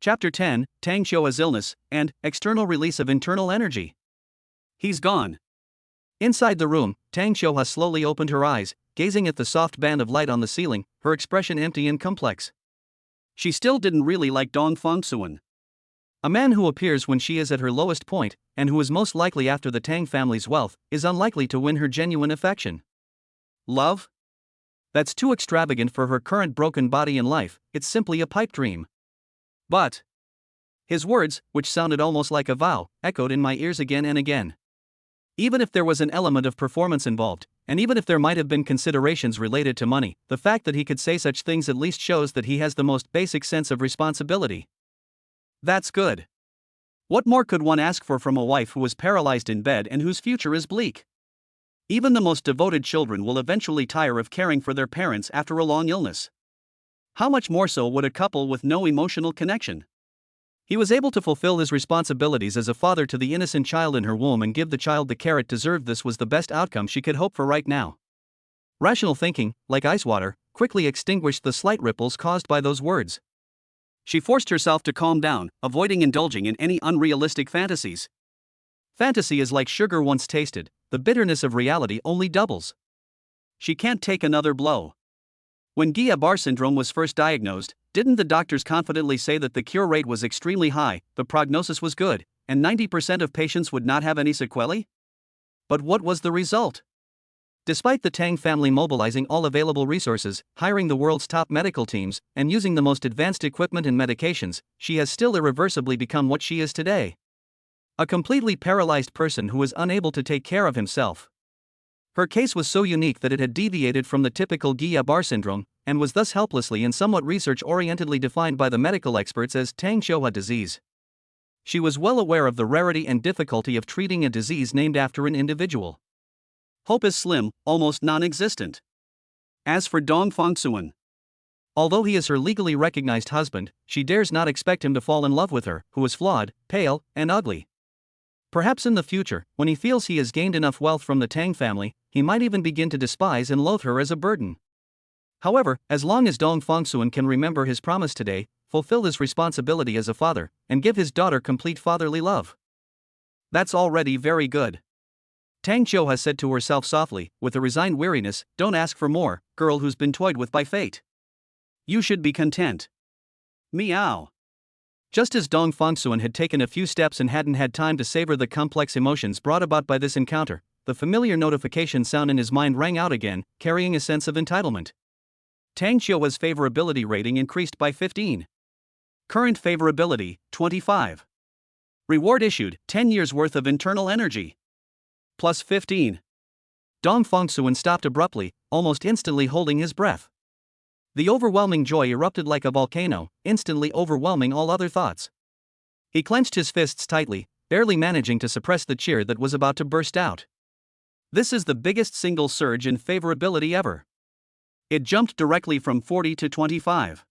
Speaker 1: Chapter 10, Tang Xiuhua's illness, and external release of internal energy. He's gone. Inside the room, Tang Xiuhua slowly opened her eyes, gazing at the soft band of light on the ceiling, her expression empty and complex. She still didn't really like Dong Fongsuan. A man who appears when she is at her lowest point, and who is most likely after the Tang family's wealth, is unlikely to win her genuine affection. Love? That's too extravagant for her current broken body and life, it's simply a pipe dream. But his words, which sounded almost like a vow, echoed in my ears again and again. Even if there was an element of performance involved, and even if there might have been considerations related to money, the fact that he could say such things at least shows that he has the most basic sense of responsibility. That's good. What more could one ask for from a wife who is paralyzed in bed and whose future is bleak? Even the most devoted children will eventually tire of caring for their parents after a long illness. How much more so would a couple with no emotional connection? He was able to fulfill his responsibilities as a father to the innocent child in her womb and give the child the care it deserved. This was the best outcome she could hope for right now. Rational thinking, like ice water, quickly extinguished the slight ripples caused by those words. She forced herself to calm down, avoiding indulging in any unrealistic fantasies. Fantasy is like sugar once tasted, the bitterness of reality only doubles. She can't take another blow. When Guillain-Barré syndrome was first diagnosed, didn't the doctors confidently say that the cure rate was extremely high, the prognosis was good, and 90% of patients would not have any sequelae? But what was the result? Despite the Tang family mobilizing all available resources, hiring the world's top medical teams, and using the most advanced equipment and medications, she has still irreversibly become what she is today. A completely paralyzed person who is unable to take care of himself. Her case was so unique that it had deviated from the typical Guillain-Barré syndrome, and was thus helplessly and somewhat research-orientedly defined by the medical experts as Tang Xiuhua disease. She was well aware of the rarity and difficulty of treating a disease named after an individual. Hope is slim, almost non-existent. As for Dong Fongsuan, although he is her legally recognized husband, she dares not expect him to fall in love with her, who is flawed, pale, and ugly. Perhaps in the future, when he feels he has gained enough wealth from the Tang family, he might even begin to despise and loathe her as a burden. However, as long as Dong Fongsuan can remember his promise today, fulfill his responsibility as a father, and give his daughter complete fatherly love, that's already very good. Tang Xiuhua said to herself softly, with a resigned weariness, don't ask for more, girl who's been toyed with by fate. You should be content. Meow. Just as Dong Fongsuan had taken a few steps and hadn't had time to savor the complex emotions brought about by this encounter, the familiar notification sound in his mind rang out again, carrying a sense of entitlement. Tang Xiuhua's favorability rating increased by 15. Current favorability, 25. Reward issued, 10 years worth of internal energy. Plus 15. Dong Fongsuan stopped abruptly, almost instantly holding his breath. The overwhelming joy erupted like a volcano, instantly overwhelming all other thoughts. He clenched his fists tightly, barely managing to suppress the cheer that was about to burst out. This is the biggest single surge in favorability ever. It jumped directly from 40 to 25.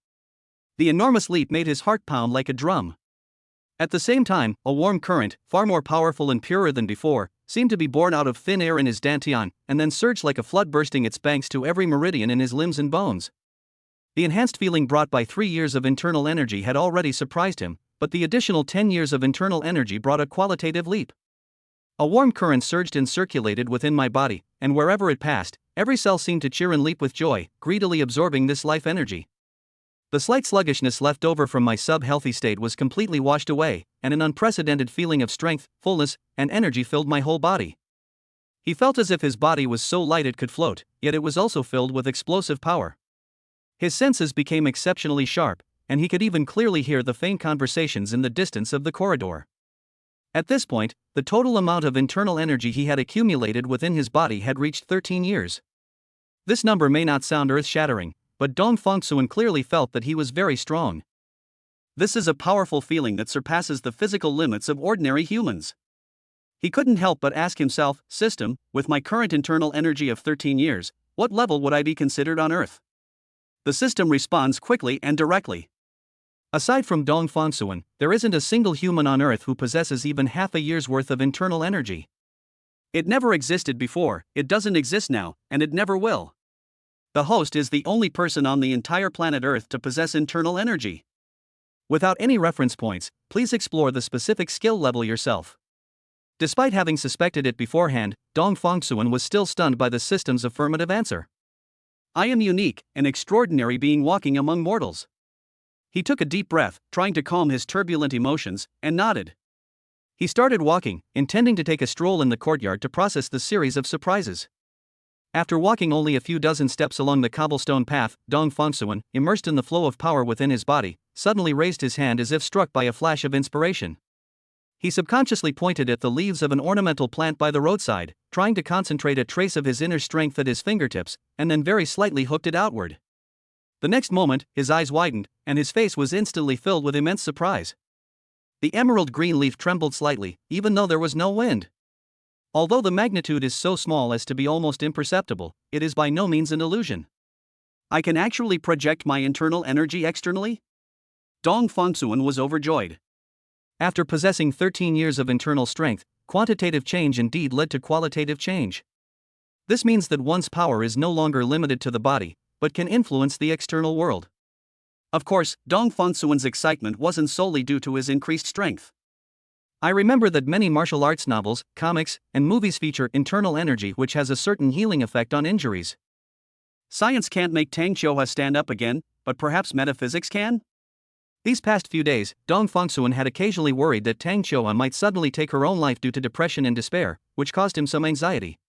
Speaker 1: The enormous leap made his heart pound like a drum. At the same time, a warm current, far more powerful and purer than before, seemed to be born out of thin air in his dantian, and then surged like a flood, bursting its banks to every meridian in his limbs and bones. The enhanced feeling brought by 3 years of internal energy had already surprised him, but the additional 10 years of internal energy brought a qualitative leap. A warm current surged and circulated within my body, and wherever it passed, every cell seemed to cheer and leap with joy, greedily absorbing this life energy. The slight sluggishness left over from my sub-healthy state was completely washed away, and an unprecedented feeling of strength, fullness, and energy filled my whole body. He felt as if his body was so light it could float, yet it was also filled with explosive power. His senses became exceptionally sharp, and he could even clearly hear the faint conversations in the distance of the corridor. At this point, the total amount of internal energy he had accumulated within his body had reached 13 years. This number may not sound earth-shattering, but Dong Fongsuan clearly felt that he was very strong. This is a powerful feeling that surpasses the physical limits of ordinary humans. He couldn't help but ask himself, "System, with my current internal energy of 13 years, what level would I be considered on Earth?" The system responds quickly and directly. Aside from Dong Fongsuan, there isn't a single human on Earth who possesses even half a year's worth of internal energy. It never existed before, it doesn't exist now, and it never will. The host is the only person on the entire planet Earth to possess internal energy. Without any reference points, please explore the specific skill level yourself. Despite having suspected it beforehand, Dong Fongsuan was still stunned by the system's affirmative answer. "I am unique, an extraordinary being walking among mortals." He took a deep breath, trying to calm his turbulent emotions, and nodded. He started walking, intending to take a stroll in the courtyard to process the series of surprises. After walking only a few dozen steps along the cobblestone path, Dong Fongsuan, immersed in the flow of power within his body, suddenly raised his hand as if struck by a flash of inspiration. He subconsciously pointed at the leaves of an ornamental plant by the roadside, trying to concentrate a trace of his inner strength at his fingertips, and then very slightly hooked it outward. The next moment, his eyes widened, and his face was instantly filled with immense surprise. The emerald green leaf trembled slightly, even though there was no wind. Although the magnitude is so small as to be almost imperceptible, it is by no means an illusion. I can actually project my internal energy externally? Dong Fongsuan was overjoyed. After possessing 13 years of internal strength, quantitative change indeed led to qualitative change. This means that one's power is no longer limited to the body, but can influence the external world. Of course, Dong Fongsuan's excitement wasn't solely due to his increased strength. I remember that many martial arts novels, comics, and movies feature internal energy, which has a certain healing effect on injuries. Science can't make Tang Qiuhua stand up again, but perhaps metaphysics can? These past few days, Dong Fongsuan had occasionally worried that Tang Qiuhua might suddenly take her own life due to depression and despair, which caused him some anxiety.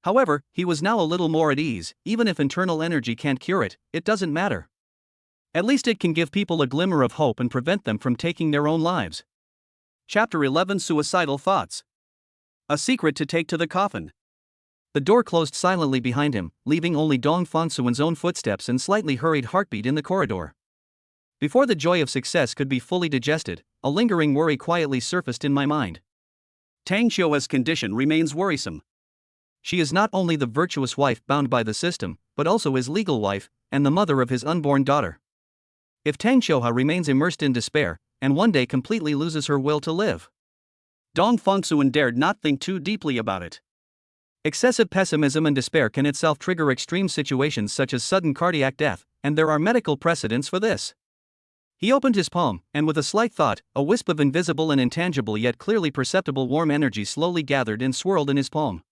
Speaker 1: However, he was now a little more at ease. Even if internal energy can't cure it, it doesn't matter. At least it can give people a glimmer of hope and prevent them from taking their own lives. Chapter 11: Suicidal Thoughts. A secret to take to the coffin. The door closed silently behind him, leaving only Dong Fongsuan's own footsteps and slightly hurried heartbeat in the corridor. Before the joy of success could be fully digested, a lingering worry quietly surfaced in my mind. Tang Qiuhua's condition remains worrisome. She is not only the virtuous wife bound by the system, but also his legal wife, and the mother of his unborn daughter. If Tang Qiuhua remains immersed in despair, and one day completely loses her will to live, Dong Fongsuan dared not think too deeply about it. Excessive pessimism and despair can itself trigger extreme situations such as sudden cardiac death, and there are medical precedents for this. He opened his palm, and with a slight thought, a wisp of invisible and intangible yet clearly perceptible warm energy slowly gathered and swirled in his palm.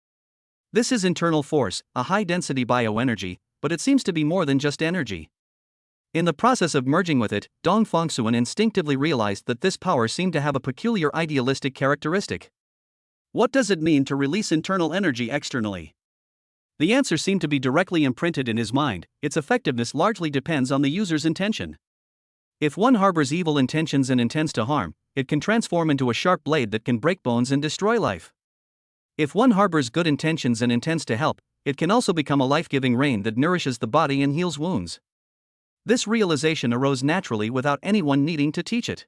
Speaker 1: This is internal force, a high-density bioenergy, but it seems to be more than just energy. In the process of merging with it, Dong Fongsuan instinctively realized that this power seemed to have a peculiar idealistic characteristic. What does it mean to release internal energy externally? The answer seemed to be directly imprinted in his mind. Its effectiveness largely depends on the user's intention. If one harbors evil intentions and intends to harm, it can transform into a sharp blade that can break bones and destroy life. If one harbors good intentions and intends to help, it can also become a life-giving rain that nourishes the body and heals wounds. This realization arose naturally without anyone needing to teach it.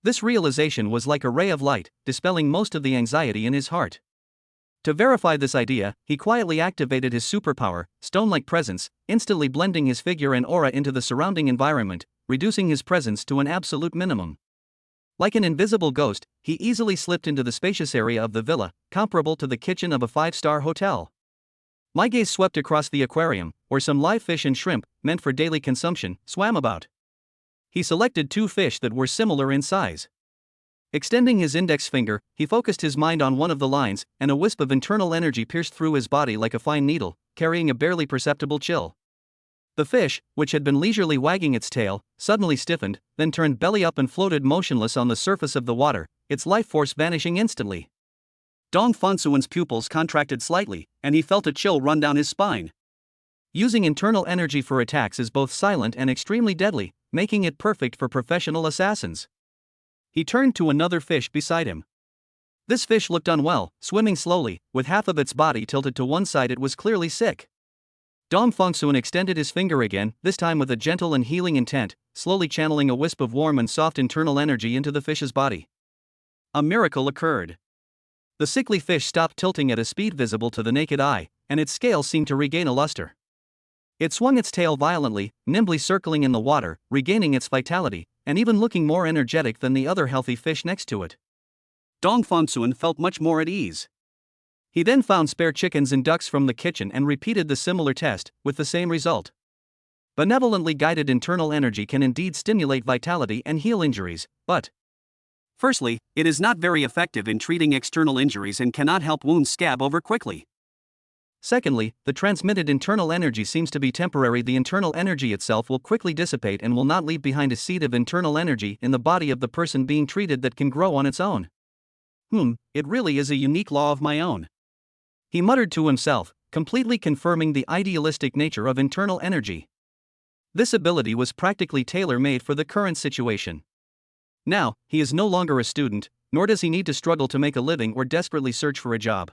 Speaker 1: This realization was like a ray of light, dispelling most of the anxiety in his heart. To verify this idea, he quietly activated his superpower, stone-like presence, instantly blending his figure and aura into the surrounding environment, reducing his presence to an absolute minimum. Like an invisible ghost, he easily slipped into the spacious area of the villa, comparable to the kitchen of a five-star hotel. My gaze swept across the aquarium, where some live fish and shrimp, meant for daily consumption, swam about. He selected two fish that were similar in size. Extending his index finger, he focused his mind on one of the lines, and a wisp of internal energy pierced through his body like a fine needle, carrying a barely perceptible chill. The fish, which had been leisurely wagging its tail, suddenly stiffened, then turned belly up and floated motionless on the surface of the water, its life force vanishing instantly. Dong Fonsuan's pupils contracted slightly, and he felt a chill run down his spine. Using internal energy for attacks is both silent and extremely deadly, making it perfect for professional assassins. He turned to another fish beside him. This fish looked unwell, swimming slowly, with half of its body tilted to one side. It was clearly sick. Dong Fongsuan extended his finger again, this time with a gentle and healing intent, slowly channeling a wisp of warm and soft internal energy into the fish's body. A miracle occurred. The sickly fish stopped tilting at a speed visible to the naked eye, and its scales seemed to regain a luster. It swung its tail violently, nimbly circling in the water, regaining its vitality, and even looking more energetic than the other healthy fish next to it. Dong Fongsuan felt much more at ease. He then found spare chickens and ducks from the kitchen and repeated the similar test, with the same result. Benevolently guided internal energy can indeed stimulate vitality and heal injuries, but firstly, it is not very effective in treating external injuries and cannot help wounds scab over quickly. Secondly, the transmitted internal energy seems to be temporary. The internal energy itself will quickly dissipate and will not leave behind a seed of internal energy in the body of the person being treated that can grow on its own. It really is a unique law of my own. He muttered to himself, completely confirming the idealistic nature of internal energy. This ability was practically tailor-made for the current situation. Now, he is no longer a student, nor does he need to struggle to make a living or desperately search for a job.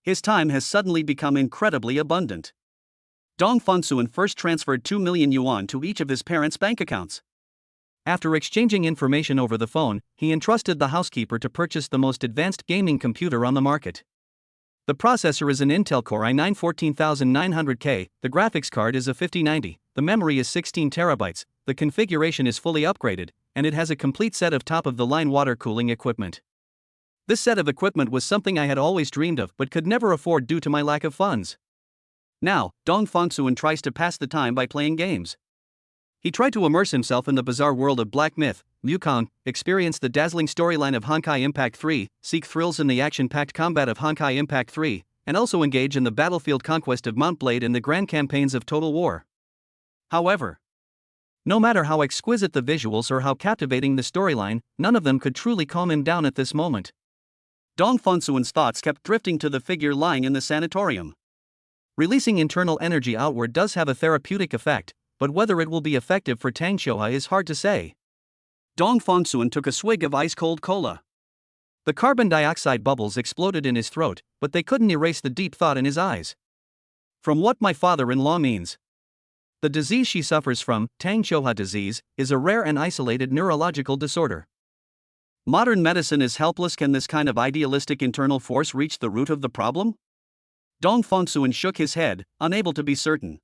Speaker 1: His time has suddenly become incredibly abundant. Dong Fongsuan first transferred 2 million yuan to each of his parents' bank accounts. After exchanging information over the phone, he entrusted the housekeeper to purchase the most advanced gaming computer on the market. The processor is an Intel Core i9 14900K, the graphics card is a 5090, the memory is 16 terabytes, the configuration is fully upgraded, and it has a complete set of top-of-the-line water cooling equipment. This set of equipment was something I had always dreamed of but could never afford due to my lack of funds. Now, Dong Fongsuan tries to pass the time by playing games. He tried to immerse himself in the bizarre world of Black Myth, Liukang, experience the dazzling storyline of Honkai Impact 3, seek thrills in the action-packed combat of Honkai Impact 3, and also engage in the battlefield conquest of Mount Blade and the grand campaigns of Total War. However, no matter how exquisite the visuals or how captivating the storyline, none of them could truly calm him down at this moment. Dong Fongsuan's thoughts kept drifting to the figure lying in the sanatorium. Releasing internal energy outward does have a therapeutic effect, but whether it will be effective for Tang Xiuhua is hard to say. Dong Fongsuan took a swig of ice-cold cola. The carbon dioxide bubbles exploded in his throat, but they couldn't erase the deep thought in his eyes. From what my father-in-law means. The disease she suffers from, Tang Xiuhua disease, is a rare and isolated neurological disorder. Modern medicine is helpless. Can this kind of idealistic internal force reach the root of the problem? Dong Fongsuan shook his head, unable to be certain.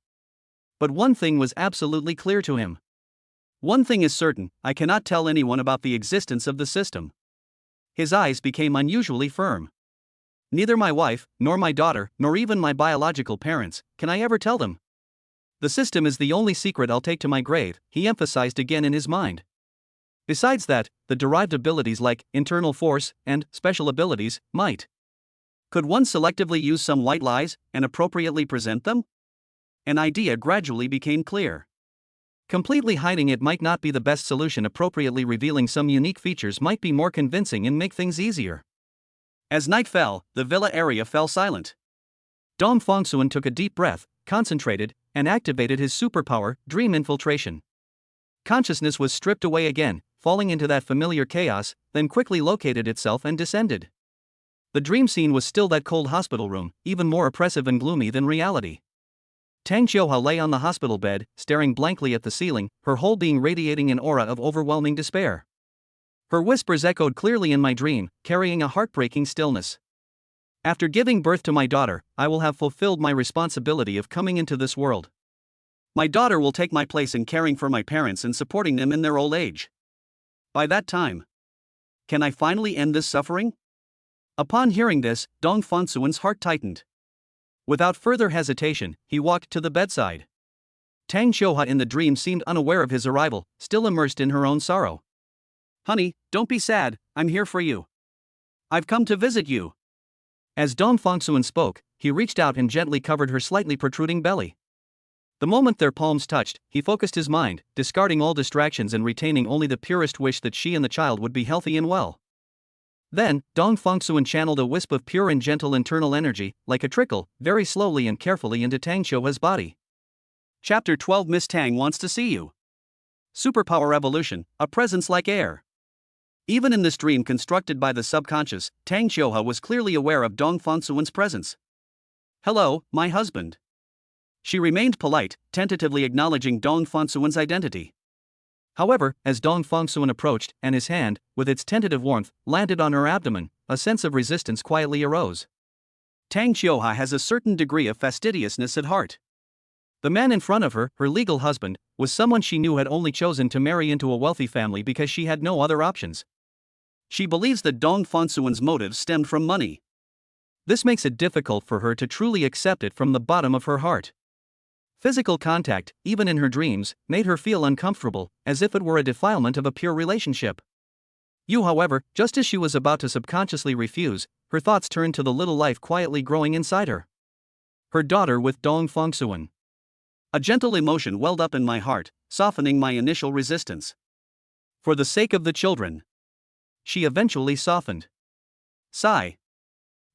Speaker 1: But one thing was absolutely clear to him. One thing is certain, I cannot tell anyone about the existence of the system. His eyes became unusually firm. Neither my wife, nor my daughter, nor even my biological parents, can I ever tell them. The system is the only secret I'll take to my grave, he emphasized again in his mind. Besides that, the derived abilities like internal force and special abilities might. Could one selectively use some white lies and appropriately present them? An idea gradually became clear. Completely hiding it might not be the best solution. Appropriately revealing some unique features might be more convincing and make things easier. As night fell, the villa area fell silent. Dong Fongsuan took a deep breath, concentrated, and activated his superpower, dream infiltration. Consciousness was stripped away again, falling into that familiar chaos, then quickly located itself and descended. The dream scene was still that cold hospital room, even more oppressive and gloomy than reality. Tang Xiuhua lay on the hospital bed, staring blankly at the ceiling, her whole being radiating an aura of overwhelming despair. Her whispers echoed clearly in my dream, carrying a heartbreaking stillness. After giving birth to my daughter, I will have fulfilled my responsibility of coming into this world. My daughter will take my place in caring for my parents and supporting them in their old age. By that time, can I finally end this suffering? Upon hearing this, Dong Fangsuan's heart tightened. Without further hesitation, he walked to the bedside. Tang Xiuhua in the dream seemed unaware of his arrival, still immersed in her own sorrow. Honey, don't be sad, I'm here for you. I've come to visit you. As Dong Fangsuan spoke, he reached out and gently covered her slightly protruding belly. The moment their palms touched, he focused his mind, discarding all distractions and retaining only the purest wish that she and the child would be healthy and well. Then, Dong Fangsuan channeled a wisp of pure and gentle internal energy, like a trickle, very slowly and carefully into Tang Xiuhua's body. Chapter 12 Miss Tang wants to see you. Superpower evolution, a presence like air. Even in this dream constructed by the subconscious, Tang Xiuhua was clearly aware of Dong Fangsuan's presence. Hello, my husband. She remained polite, tentatively acknowledging Dong Fangsuan's identity. However, as Dong Fangsuan approached, and his hand, with its tentative warmth, landed on her abdomen, a sense of resistance quietly arose. Tang Xiuhua has a certain degree of fastidiousness at heart. The man in front of her, her legal husband, was someone she knew had only chosen to marry into a wealthy family because she had no other options. She believes that Dong Fangsuan's motives stemmed from money. This makes it difficult for her to truly accept it from the bottom of her heart. Physical contact, even in her dreams, made her feel uncomfortable, as if it were a defilement of a pure relationship. However, just as she was about to subconsciously refuse, her thoughts turned to the little life quietly growing inside her. Her daughter with Dong Fangsuan. A gentle emotion welled up in my heart, softening my initial resistance. For the sake of the children. She eventually softened. Sigh.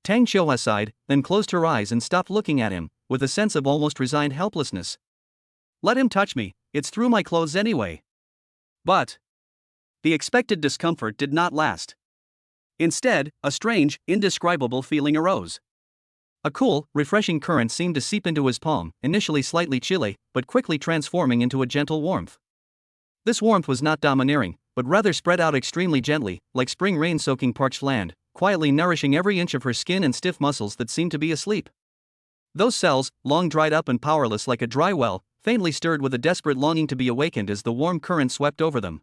Speaker 1: Tang Xiuhua sighed, then closed her eyes and stopped looking at him, with a sense of almost resigned helplessness. Let him touch me, it's through my clothes anyway. But the expected discomfort did not last. Instead, a strange, indescribable feeling arose. A cool, refreshing current seemed to seep into his palm, initially slightly chilly, but quickly transforming into a gentle warmth. This warmth was not domineering, but rather spread out extremely gently, like spring rain soaking parched land, quietly nourishing every inch of her skin and stiff muscles that seemed to be asleep. Those cells, long dried up and powerless like a dry well, faintly stirred with a desperate longing to be awakened as the warm current swept over them.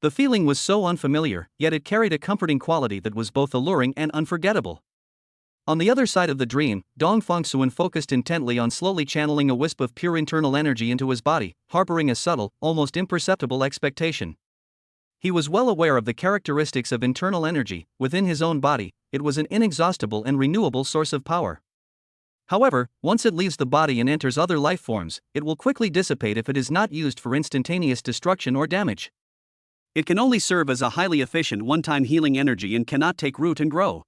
Speaker 1: The feeling was so unfamiliar, yet it carried a comforting quality that was both alluring and unforgettable. On the other side of the dream, Dong Fangsuan focused intently on slowly channeling a wisp of pure internal energy into his body, harboring a subtle, almost imperceptible expectation. He was well aware of the characteristics of internal energy within his own body. It was an inexhaustible and renewable source of power. However, once it leaves the body and enters other life forms, it will quickly dissipate if it is not used for instantaneous destruction or damage. It can only serve as a highly efficient one-time healing energy and cannot take root and grow.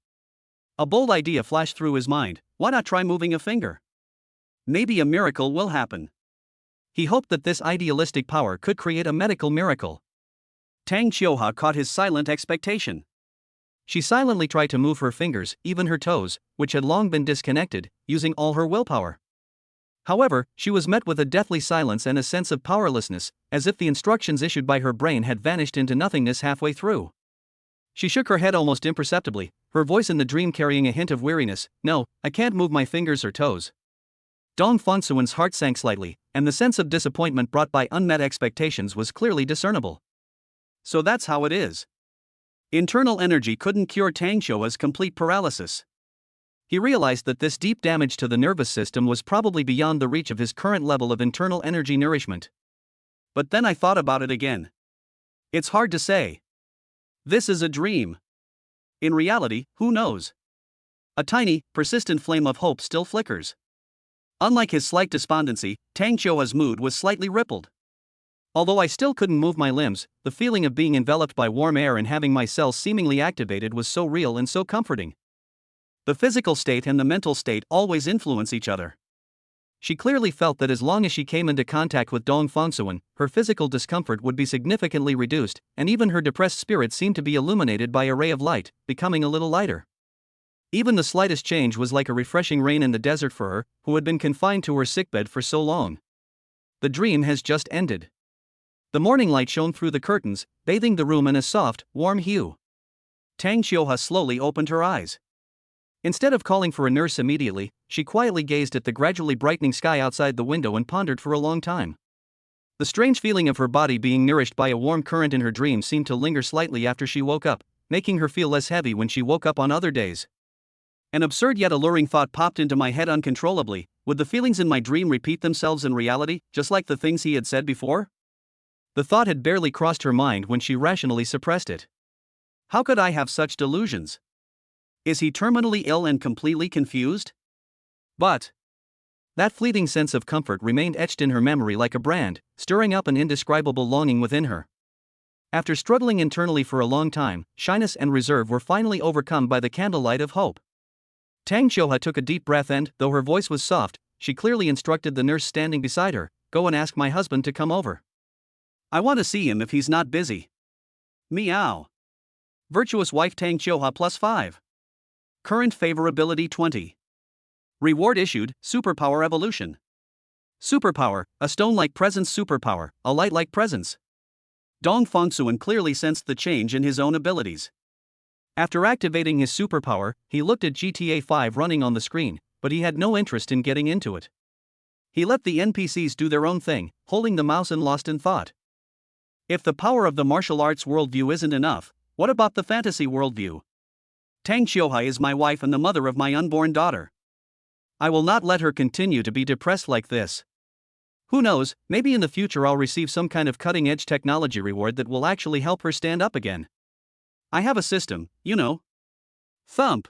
Speaker 1: A bold idea flashed through his mind: why not try moving a finger? Maybe a miracle will happen. He hoped that this idealistic power could create a medical miracle. Tang Xiuhua caught his silent expectation. She silently tried to move her fingers, even her toes, which had long been disconnected, using all her willpower. However, she was met with a deathly silence and a sense of powerlessness, as if the instructions issued by her brain had vanished into nothingness halfway through. She shook her head almost imperceptibly, her voice in the dream carrying a hint of weariness. No, I can't move my fingers or toes. Dong Fangsuan's heart sank slightly, and the sense of disappointment brought by unmet expectations was clearly discernible. So that's how it is. Internal energy couldn't cure Tang Xiuhua's complete paralysis. He realized that this deep damage to the nervous system was probably beyond the reach of his current level of internal energy nourishment. But then I thought about it again. It's hard to say. This is a dream. In reality, who knows? A tiny, persistent flame of hope still flickers. Unlike his slight despondency, Tang Xiuhua's mood was slightly rippled. Although I still couldn't move my limbs, the feeling of being enveloped by warm air and having my cells seemingly activated was so real and so comforting. The physical state and the mental state always influence each other. She clearly felt that as long as she came into contact with Dong Fangsuan, her physical discomfort would be significantly reduced, and even her depressed spirit seemed to be illuminated by a ray of light, becoming a little lighter. Even the slightest change was like a refreshing rain in the desert for her, who had been confined to her sickbed for so long. The dream has just ended. The morning light shone through the curtains, bathing the room in a soft, warm hue. Tang Xiuhua slowly opened her eyes. Instead of calling for a nurse immediately, she quietly gazed at the gradually brightening sky outside the window and pondered for a long time. The strange feeling of her body being nourished by a warm current in her dream seemed to linger slightly after she woke up, making her feel less heavy when she woke up on other days. An absurd yet alluring thought popped into my head uncontrollably. Would the feelings in my dream repeat themselves in reality, just like the things he had said before? The thought had barely crossed her mind when she rationally suppressed it. How could I have such delusions? Is he terminally ill and completely confused? But that fleeting sense of comfort remained etched in her memory like a brand, stirring up an indescribable longing within her. After struggling internally for a long time, shyness and reserve were finally overcome by the candlelight of hope. Tang Xiuhe took a deep breath and, though her voice was soft, she clearly instructed the nurse standing beside her, "Go and ask my husband to come over. I want to see him if he's not busy." Meow. Virtuous Wife Tang Xiuhe +5. Current favorability 20. Reward issued, Superpower Evolution. Superpower, a stone-like presence. Superpower, a light-like presence. Dong Fengsuan clearly sensed the change in his own abilities. After activating his superpower, he looked at GTA 5 running on the screen, but he had no interest in getting into it. He let the NPCs do their own thing, holding the mouse and lost in thought. If the power of the martial arts worldview isn't enough, what about the fantasy worldview? Tang Xiuhe is my wife and the mother of my unborn daughter. I will not let her continue to be depressed like this. Who knows, maybe in the future I'll receive some kind of cutting-edge technology reward that will actually help her stand up again. I have a system, you know. Thump.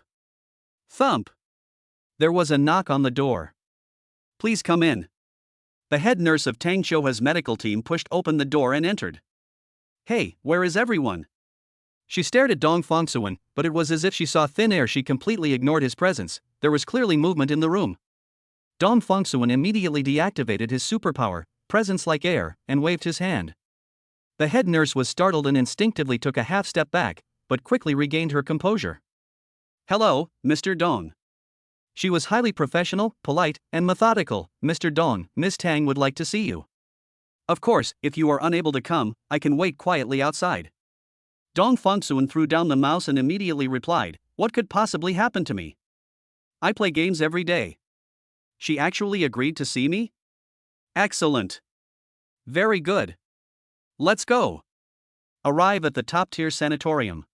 Speaker 1: Thump. There was a knock on the door. Please come in. The head nurse of Tang Xiuhe's medical team pushed open the door and entered. Hey, where is everyone? She stared at Dong Fengsuan, but it was as if she saw thin air. She completely ignored his presence. There was clearly movement in the room. Dong Fengsuan immediately deactivated his superpower, presence like air, and waved his hand. The head nurse was startled and instinctively took a half step back, but quickly regained her composure. Hello, Mr. Dong. She was highly professional, polite, and methodical. Mr. Dong, Miss Tang would like to see you. Of course, if you are unable to come, I can wait quietly outside. Dong Fengsuan threw down the mouse and immediately replied, what could possibly happen to me? I play games every day. She actually agreed to see me? Excellent. Very good. Let's go. Arrive at the top-tier sanatorium.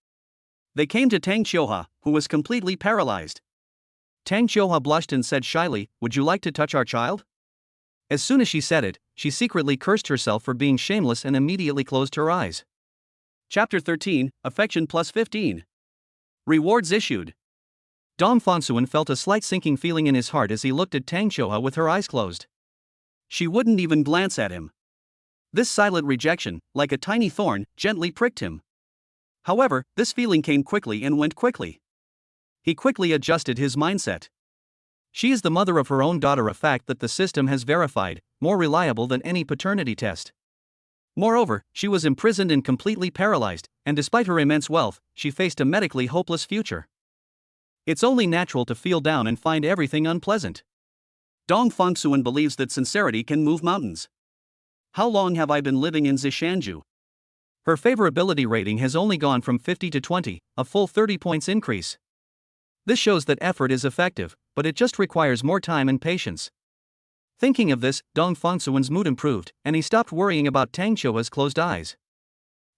Speaker 1: They came to Tang Xiuhe, who was completely paralyzed. Tang Xiuhe blushed and said shyly, would you like to touch our child? As soon as she said it, she secretly cursed herself for being shameless and immediately closed her eyes. Chapter 13, Affection +15. Rewards issued. Dong Fengsuan felt a slight sinking feeling in his heart as he looked at Tang Xiuhe with her eyes closed. She wouldn't even glance at him. This silent rejection, like a tiny thorn, gently pricked him. However, this feeling came quickly and went quickly. He quickly adjusted his mindset. She is the mother of her own daughter, a fact that the system has verified, more reliable than any paternity test. Moreover, she was imprisoned and completely paralyzed, and despite her immense wealth, she faced a medically hopeless future. It's only natural to feel down and find everything unpleasant. Dong Fengsuan believes that sincerity can move mountains. How long have I been living in Zishanju? Her favorability rating has only gone from 50 to 20, a full 30 points increase. This shows that effort is effective, but it just requires more time and patience. Thinking of this, Dong Fengsuan's mood improved, and he stopped worrying about Tang Xiuhe's closed eyes.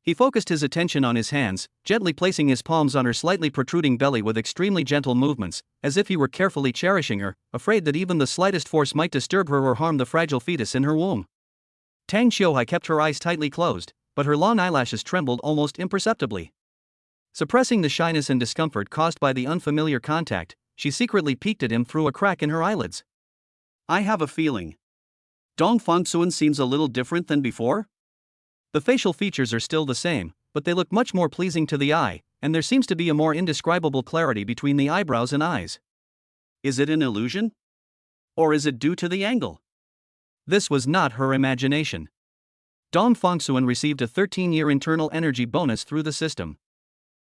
Speaker 1: He focused his attention on his hands, gently placing his palms on her slightly protruding belly with extremely gentle movements, as if he were carefully cherishing her, afraid that even the slightest force might disturb her or harm the fragile fetus in her womb. Tang Xiuhe kept her eyes tightly closed, but her long eyelashes trembled almost imperceptibly. Suppressing the shyness and discomfort caused by the unfamiliar contact, she secretly peeked at him through a crack in her eyelids. I have a feeling. Dong Fengsuan seems a little different than before? The facial features are still the same, but they look much more pleasing to the eye, and there seems to be a more indescribable clarity between the eyebrows and eyes. Is it an illusion? Or is it due to the angle? This was not her imagination. Dong Fengsuan received a 13-year internal energy bonus through the system.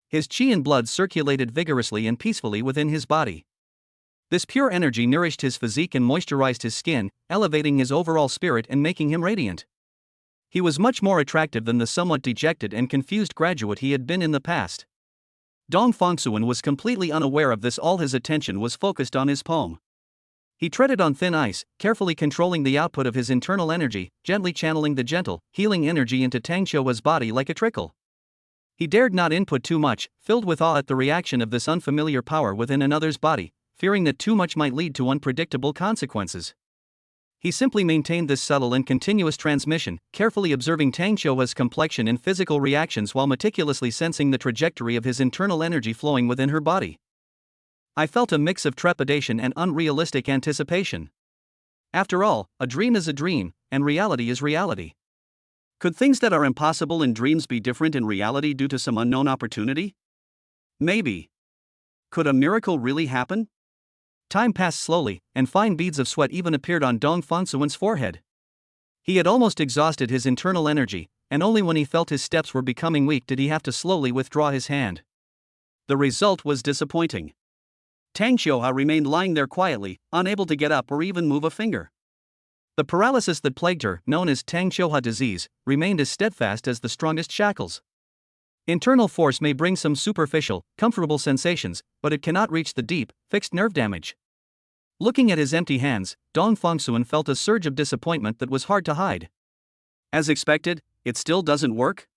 Speaker 1: His qi and blood circulated vigorously and peacefully within his body. This pure energy nourished his physique and moisturized his skin, elevating his overall spirit and making him radiant. He was much more attractive than the somewhat dejected and confused graduate he had been in the past. Dong Fengsuan was completely unaware of this. All his attention was focused on his poem. He treaded on thin ice, carefully controlling the output of his internal energy, gently channeling the gentle, healing energy into Tang Xiuhe's body like a trickle. He dared not input too much, filled with awe at the reaction of this unfamiliar power within another's body, fearing that too much might lead to unpredictable consequences. He simply maintained this subtle and continuous transmission, carefully observing Tang Qiuhua's complexion and physical reactions while meticulously sensing the trajectory of his internal energy flowing within her body. I felt a mix of trepidation and unrealistic anticipation. After all, a dream is a dream, and reality is reality. Could things that are impossible in dreams be different in reality due to some unknown opportunity? Maybe. Could a miracle really happen? Time passed slowly, and fine beads of sweat even appeared on Dong Fangsuan's forehead. He had almost exhausted his internal energy, and only when he felt his steps were becoming weak did he have to slowly withdraw his hand. The result was disappointing. Tang Qiuhua remained lying there quietly, unable to get up or even move a finger. The paralysis that plagued her, known as Tang Qiuhua disease, remained as steadfast as the strongest shackles. Internal force may bring some superficial, comfortable sensations, but it cannot reach the deep, fixed nerve damage. Looking at his empty hands, Dong Fangsuan felt a surge of disappointment that was hard to hide. As expected, it still doesn't work?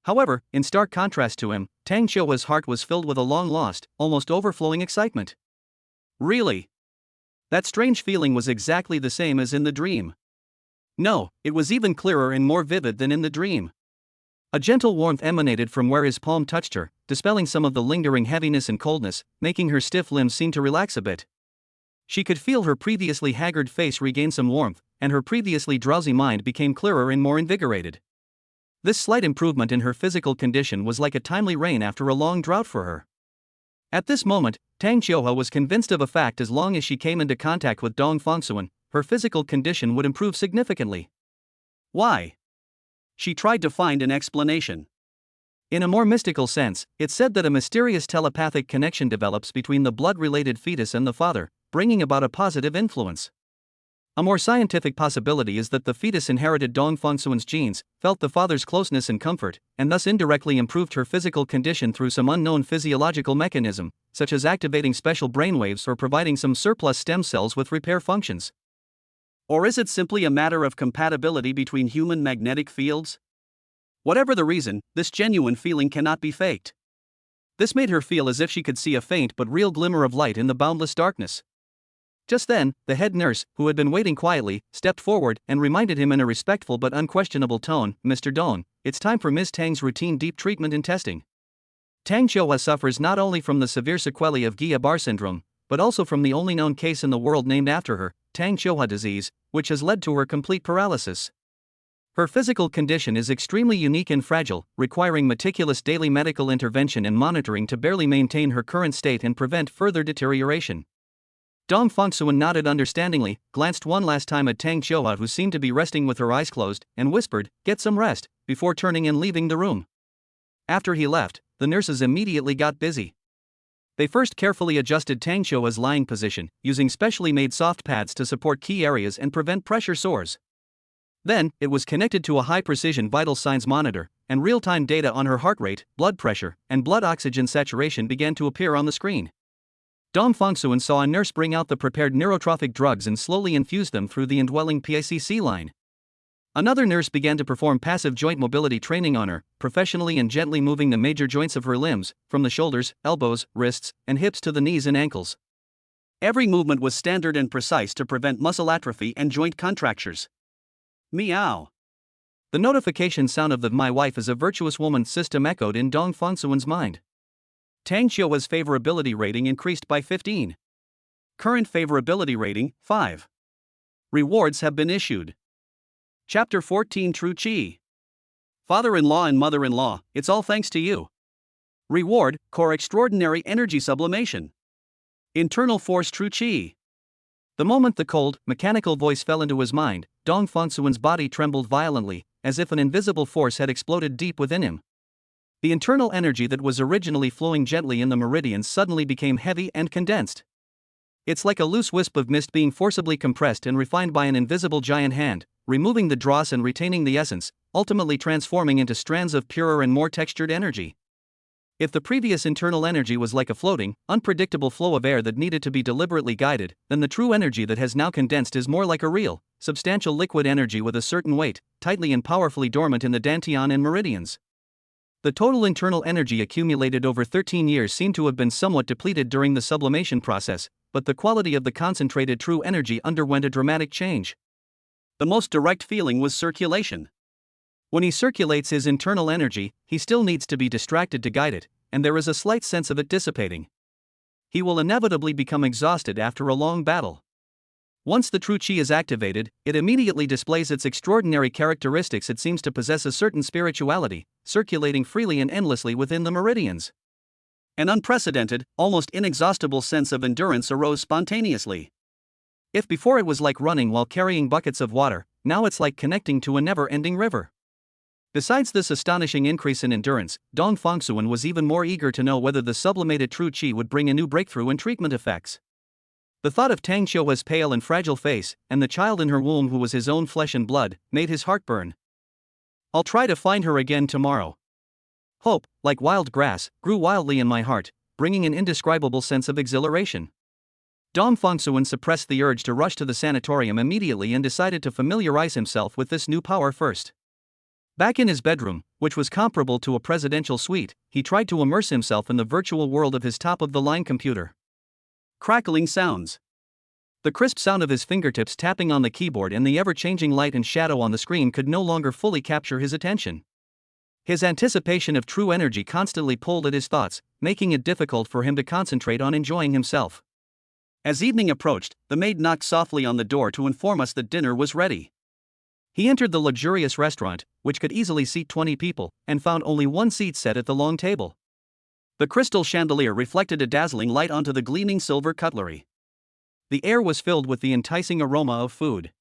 Speaker 1: However, in stark contrast to him, Tang Qiuhua's heart was filled with a long-lost, almost overflowing excitement. Really? That strange feeling was exactly the same as in the dream. No, it was even clearer and more vivid than in the dream. A gentle warmth emanated from where his palm touched her, dispelling some of the lingering heaviness and coldness, making her stiff limbs seem to relax a bit. She could feel her previously haggard face regain some warmth, and her previously drowsy mind became clearer and more invigorated. This slight improvement in her physical condition was like a timely rain after a long drought for her. At this moment, Tang Qiuhua was convinced of a fact: as long as she came into contact with Dong Fangsuan, her physical condition would improve significantly. Why? She tried to find an explanation. In a more mystical sense, it said that a mysterious telepathic connection develops between the blood-related fetus and the father, bringing about a positive influence. A more scientific possibility is that the fetus inherited Dong Fangsuan's genes, felt the father's closeness and comfort, and thus indirectly improved her physical condition through some unknown physiological mechanism, such as activating special brainwaves or providing some surplus stem cells with repair functions. Or is it simply a matter of compatibility between human magnetic fields? Whatever the reason, this genuine feeling cannot be faked. This made her feel as if she could see a faint but real glimmer of light in the boundless darkness. Just then, the head nurse, who had been waiting quietly, stepped forward and reminded him in a respectful but unquestionable tone, "Mr. Dong, it's time for Ms. Tang's routine deep treatment and testing." Tang Qiuhua suffers not only from the severe sequelae of Guillain-Barré syndrome, but also from the only known case in the world named after her, Tang Qiuhua disease, which has led to her complete paralysis. Her physical condition is extremely unique and fragile, requiring meticulous daily medical intervention and monitoring to barely maintain her current state and prevent further deterioration. Dong Fangsuan nodded understandingly, glanced one last time at Tang Qiuhua, who seemed to be resting with her eyes closed, and whispered, "Get some rest," before turning and leaving the room. After he left, the nurses immediately got busy. They first carefully adjusted Tang Qiuhua's lying position, using specially made soft pads to support key areas and prevent pressure sores. Then, it was connected to a high-precision vital signs monitor, and real-time data on her heart rate, blood pressure, and blood oxygen saturation began to appear on the screen. Dong Fangsuan saw a nurse bring out the prepared neurotropic drugs and slowly infuse them through the indwelling PICC line. Another nurse began to perform passive joint mobility training on her, professionally and gently moving the major joints of her limbs, from the shoulders, elbows, wrists, and hips to the knees and ankles. Every movement was standard and precise to prevent muscle atrophy and joint contractures. Meow. The notification sound of the "My wife is a virtuous woman" system echoed in Dong Fangsuan's mind. Tang Qiuhua's favorability rating increased by 15. Current favorability rating, 5. Rewards have been issued. Chapter 14: True Qi. Father-in-law and mother-in-law, it's all thanks to you. Reward: Core Extraordinary Energy Sublimation. Internal Force: True Qi. The moment the cold, mechanical voice fell into his mind, Dong Fangsuan's body trembled violently, as if an invisible force had exploded deep within him. The internal energy that was originally flowing gently in the meridians suddenly became heavy and condensed. It's like a loose wisp of mist being forcibly compressed and refined by an invisible giant hand, removing the dross and retaining the essence, ultimately transforming into strands of purer and more textured energy. If the previous internal energy was like a floating, unpredictable flow of air that needed to be deliberately guided, then the true energy that has now condensed is more like a real, substantial liquid energy with a certain weight, tightly and powerfully dormant in the dantian and meridians. The total internal energy accumulated over 13 years seemed to have been somewhat depleted during the sublimation process, but the quality of the concentrated true energy underwent a dramatic change. The most direct feeling was circulation. When he circulates his internal energy, he still needs to be distracted to guide it, and there is a slight sense of it dissipating. He will inevitably become exhausted after a long battle. Once the true chi is activated, it immediately displays its extraordinary characteristics. It seems to possess a certain spirituality, circulating freely and endlessly within the meridians. An unprecedented, almost inexhaustible sense of endurance arose spontaneously. If before it was like running while carrying buckets of water, now it's like connecting to a never-ending river. Besides this astonishing increase in endurance, Dong Fongsuan was even more eager to know whether the sublimated true chi would bring a new breakthrough in treatment effects. The thought of Tang Qiuhua's pale and fragile face, and the child in her womb who was his own flesh and blood, made his heart burn. I'll try to find her again tomorrow. Hope, like wild grass, grew wildly in my heart, bringing an indescribable sense of exhilaration. Dong Fongsuan suppressed the urge to rush to the sanatorium immediately and decided to familiarize himself with this new power first. Back in his bedroom, which was comparable to a presidential suite, he tried to immerse himself in the virtual world of his top-of-the-line computer. Crackling sounds. The crisp sound of his fingertips tapping on the keyboard and the ever-changing light and shadow on the screen could no longer fully capture his attention. His anticipation of true energy constantly pulled at his thoughts, making it difficult for him to concentrate on enjoying himself. As evening approached, the maid knocked softly on the door to inform us that dinner was ready. He entered the luxurious restaurant, which could easily seat 20 people, and found only one seat set at the long table. The crystal chandelier reflected a dazzling light onto the gleaming silver cutlery. The air was filled with the enticing aroma of food.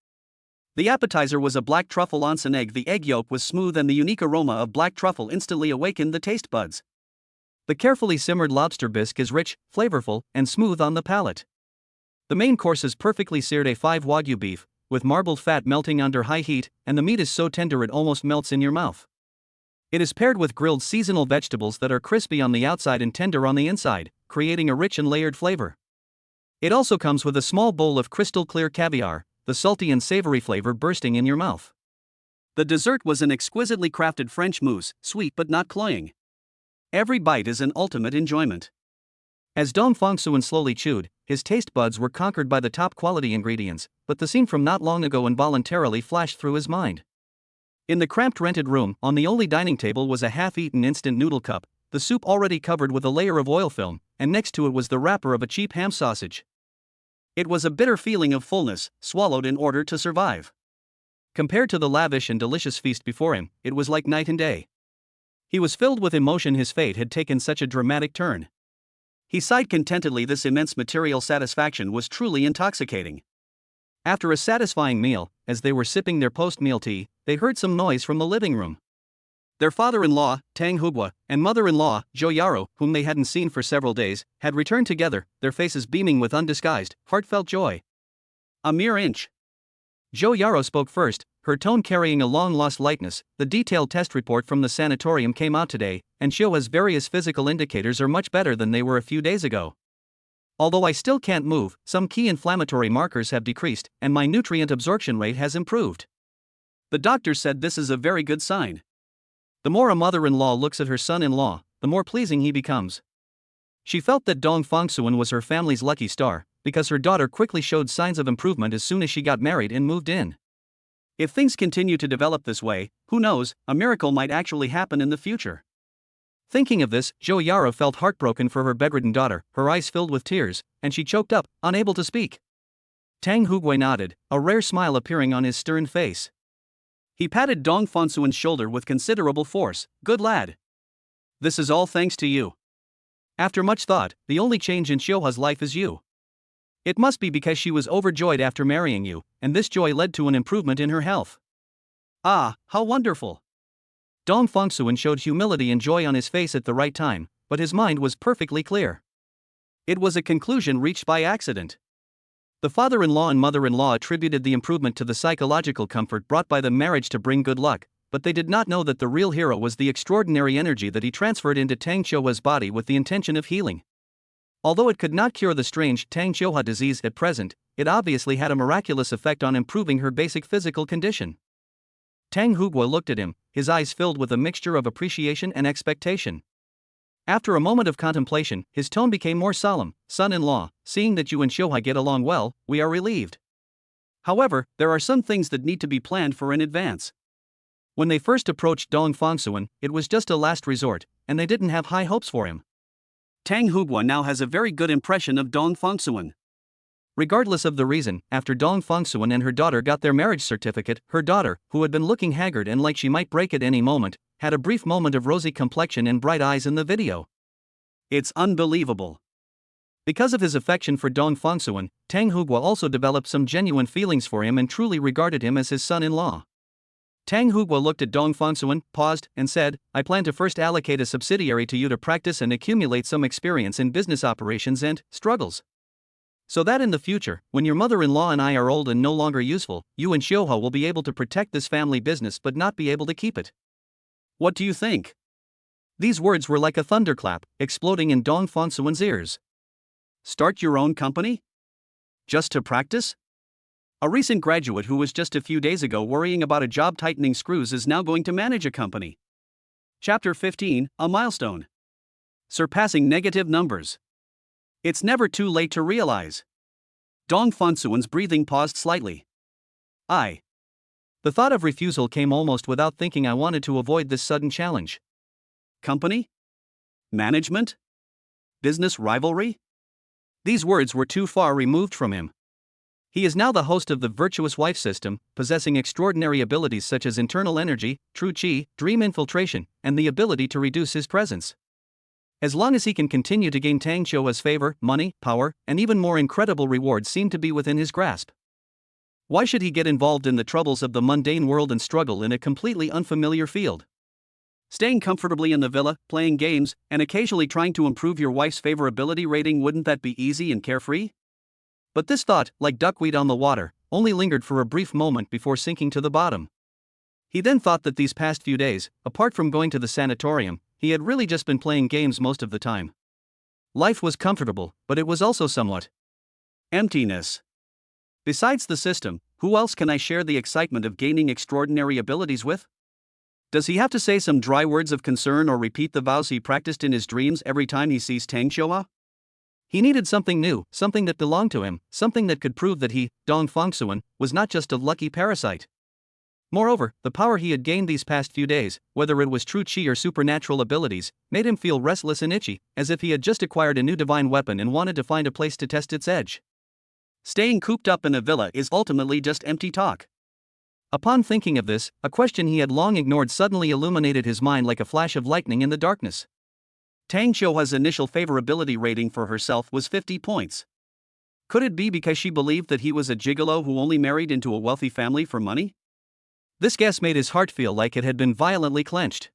Speaker 1: The appetizer was a black truffle onsen egg. The egg yolk was smooth and the unique aroma of black truffle instantly awakened the taste buds. The carefully simmered lobster bisque is rich, flavorful, and smooth on the palate. The main course is perfectly seared A5 Wagyu beef, with marbled fat melting under high heat, and the meat is so tender it almost melts in your mouth. It is paired with grilled seasonal vegetables that are crispy on the outside and tender on the inside, creating a rich and layered flavor. It also comes with a small bowl of crystal clear caviar, the salty and savory flavor bursting in your mouth. The dessert was an exquisitely crafted French mousse, sweet but not cloying. Every bite is an ultimate enjoyment. As Dong Fongsuan slowly chewed, his taste buds were conquered by the top quality ingredients, but the scene from not long ago involuntarily flashed through his mind. In the cramped rented room, on the only dining table was a half-eaten instant noodle cup, the soup already covered with a layer of oil film, and next to it was the wrapper of a cheap ham sausage. It was a bitter feeling of fullness, swallowed in order to survive. Compared to the lavish and delicious feast before him, it was like night and day. He was filled with emotion. His fate had taken such a dramatic turn. He sighed contentedly. This immense material satisfaction was truly intoxicating. After a satisfying meal, as they were sipping their post-meal tea, they heard some noise from the living room. Their father-in-law, Tang Hugua, and mother-in-law, Zhou Yaro, whom they hadn't seen for several days, had returned together, their faces beaming with undisguised, heartfelt joy. A mere inch. Zhou Yaro spoke first, her tone carrying a long-lost lightness. The detailed test report from the sanatorium came out today, and Qiuhua's various physical indicators are much better than they were a few days ago. Although I still can't move, some key inflammatory markers have decreased, and my nutrient absorption rate has improved. The doctor said this is a very good sign. The more a mother-in-law looks at her son-in-law, the more pleasing he becomes. She felt that Dong Fongsuan was her family's lucky star, because her daughter quickly showed signs of improvement as soon as she got married and moved in. If things continue to develop this way, who knows, a miracle might actually happen in the future. Thinking of this, Zhou Yaro felt heartbroken for her bedridden daughter, her eyes filled with tears, and she choked up, unable to speak. Tang Hugui nodded, a rare smile appearing on his stern face. He patted Dong Fongsuan's shoulder with considerable force. Good lad. This is all thanks to you. After much thought, the only change in Qiuhua's life is you. It must be because she was overjoyed after marrying you, and this joy led to an improvement in her health. Ah, how wonderful. Dong Fongsuan showed humility and joy on his face at the right time, but his mind was perfectly clear. It was a conclusion reached by accident. The father-in-law and mother-in-law attributed the improvement to the psychological comfort brought by the marriage to bring good luck, but they did not know that the real hero was the extraordinary energy that he transferred into Tang Qiuhua's body with the intention of healing. Although it could not cure the strange Tang Qiuhua disease at present, it obviously had a miraculous effect on improving her basic physical condition. Tang Hugua looked at him, his eyes filled with a mixture of appreciation and expectation. After a moment of contemplation, his tone became more solemn. Son-in-law, seeing that you and Shohai get along well, we are relieved. However, there are some things that need to be planned for in advance. When they first approached Dong Fongsuan, it was just a last resort, and they didn't have high hopes for him. Tang Hugua now has a very good impression of Dong Fongsuan. Regardless of the reason, after Dong Fongsuan and her daughter got their marriage certificate, her daughter, who had been looking haggard and like she might break at any moment, had a brief moment of rosy complexion and bright eyes in the video. It's unbelievable. Because of his affection for Dong Fongsuan, Tang Hugua also developed some genuine feelings for him and truly regarded him as his son-in-law. Tang Hugua looked at Dong Fongsuan, paused, and said, I plan to first allocate a subsidiary to you to practice and accumulate some experience in business operations and struggles. So that in the future, when your mother-in-law and I are old and no longer useful, you and Shoha will be able to protect this family business but not be able to keep it. What do you think? These words were like a thunderclap, exploding in Dong Fongsuan's ears. Start your own company? Just to practice? A recent graduate who was just a few days ago worrying about a job tightening screws is now going to manage a company. Chapter 15, A Milestone. Surpassing negative numbers. It's never too late to realize. Dong Fongsuan's breathing paused slightly. The thought of refusal came almost without thinking. I wanted to avoid this sudden challenge. Company? Management? Business rivalry? These words were too far removed from him. He is now the host of the Virtuous Wife system, possessing extraordinary abilities such as internal energy, true chi, dream infiltration, and the ability to reduce his presence. As long as he can continue to gain Tang Shoa's favor, money, power, and even more incredible rewards seem to be within his grasp. Why should he get involved in the troubles of the mundane world and struggle in a completely unfamiliar field? Staying comfortably in the villa, playing games, and occasionally trying to improve your wife's favorability rating, wouldn't that be easy and carefree? But this thought, like duckweed on the water, only lingered for a brief moment before sinking to the bottom. He then thought that these past few days, apart from going to the sanatorium, he had really just been playing games most of the time. Life was comfortable, but it was also somewhat emptiness. Besides the system, who else can I share the excitement of gaining extraordinary abilities with? Does he have to say some dry words of concern or repeat the vows he practiced in his dreams every time he sees Tang Shoa? He needed something new, something that belonged to him, something that could prove that he, Dong Fongsuan, was not just a lucky parasite. Moreover, the power he had gained these past few days, whether it was true chi or supernatural abilities, made him feel restless and itchy, as if he had just acquired a new divine weapon and wanted to find a place to test its edge. Staying cooped up in a villa is ultimately just empty talk. Upon thinking of this, a question he had long ignored suddenly illuminated his mind like a flash of lightning in the darkness. Tang Shoa's initial favorability rating for herself was 50 points. Could it be because she believed that he was a gigolo who only married into a wealthy family for money? This guess made his heart feel like it had been violently clenched.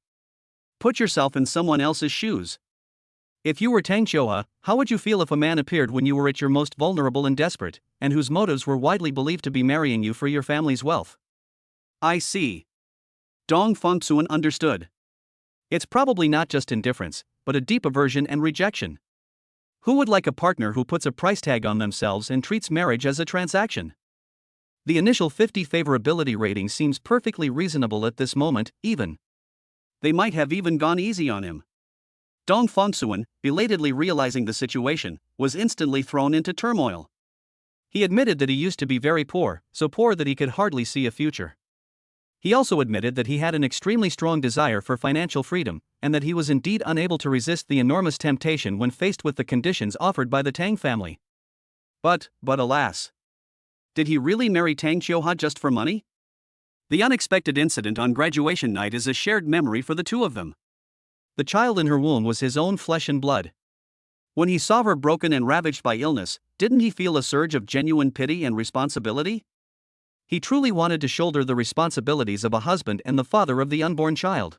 Speaker 1: Put yourself in someone else's shoes. If you were Tang Shoa, how would you feel if a man appeared when you were at your most vulnerable and desperate, and whose motives were widely believed to be marrying you for your family's wealth? I see. Dong Fongsuan understood. It's probably not just indifference, but a deep aversion and rejection. Who would like a partner who puts a price tag on themselves and treats marriage as a transaction? The initial 50 favorability rating seems perfectly reasonable at this moment, even. They might have even gone easy on him. Dong Fongsuan, belatedly realizing the situation, was instantly thrown into turmoil. He admitted that he used to be very poor, so poor that he could hardly see a future. He also admitted that he had an extremely strong desire for financial freedom, and that he was indeed unable to resist the enormous temptation when faced with the conditions offered by the Tang family. But alas. Did he really marry Tang Shoha just for money? The unexpected incident on graduation night is a shared memory for the two of them. The child in her womb was his own flesh and blood. When he saw her broken and ravaged by illness, didn't he feel a surge of genuine pity and responsibility? He truly wanted to shoulder the responsibilities of a husband and the father of the unborn child.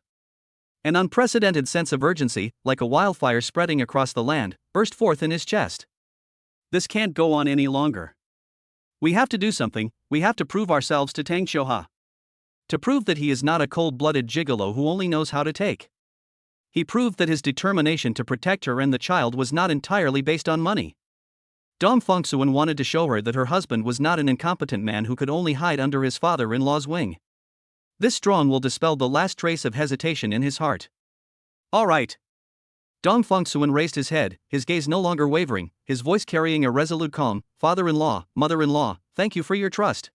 Speaker 1: An unprecedented sense of urgency, like a wildfire spreading across the land, burst forth in his chest. This can't go on any longer. We have to do something. We have to prove ourselves to Tang Shoha. To prove that he is not a cold-blooded gigolo who only knows how to take. He proved that his determination to protect her and the child was not entirely based on money. Dong Fongsuan wanted to show her that her husband was not an incompetent man who could only hide under his father-in-law's wing. This strong will dispel the last trace of hesitation in his heart. All right. Dong Fongsuan raised his head, his gaze no longer wavering, his voice carrying a resolute calm. Father-in-law, mother-in-law, thank you for your trust.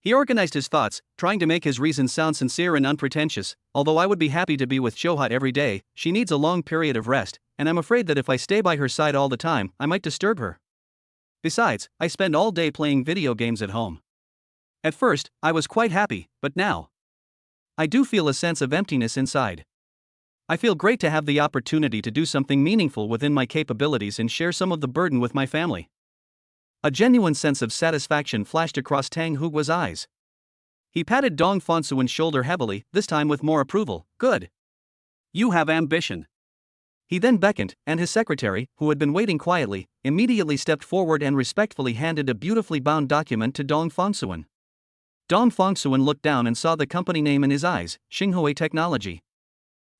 Speaker 1: He organized his thoughts, trying to make his reasons sound sincere and unpretentious. Although I would be happy to be with Shoha every day, she needs a long period of rest, and I'm afraid that if I stay by her side all the time, I might disturb her. Besides, I spend all day playing video games at home. At first, I was quite happy, but now I do feel a sense of emptiness inside. I feel great to have the opportunity to do something meaningful within my capabilities and share some of the burden with my family. A genuine sense of satisfaction flashed across Tang Hugua's eyes. He patted Dong Fongsuan's shoulder heavily, this time with more approval. Good. You have ambition. He then beckoned, and his secretary, who had been waiting quietly, immediately stepped forward and respectfully handed a beautifully bound document to Dong Fongsuan. Dong Fongsuan looked down and saw the company name in his eyes, Xinghui Technology.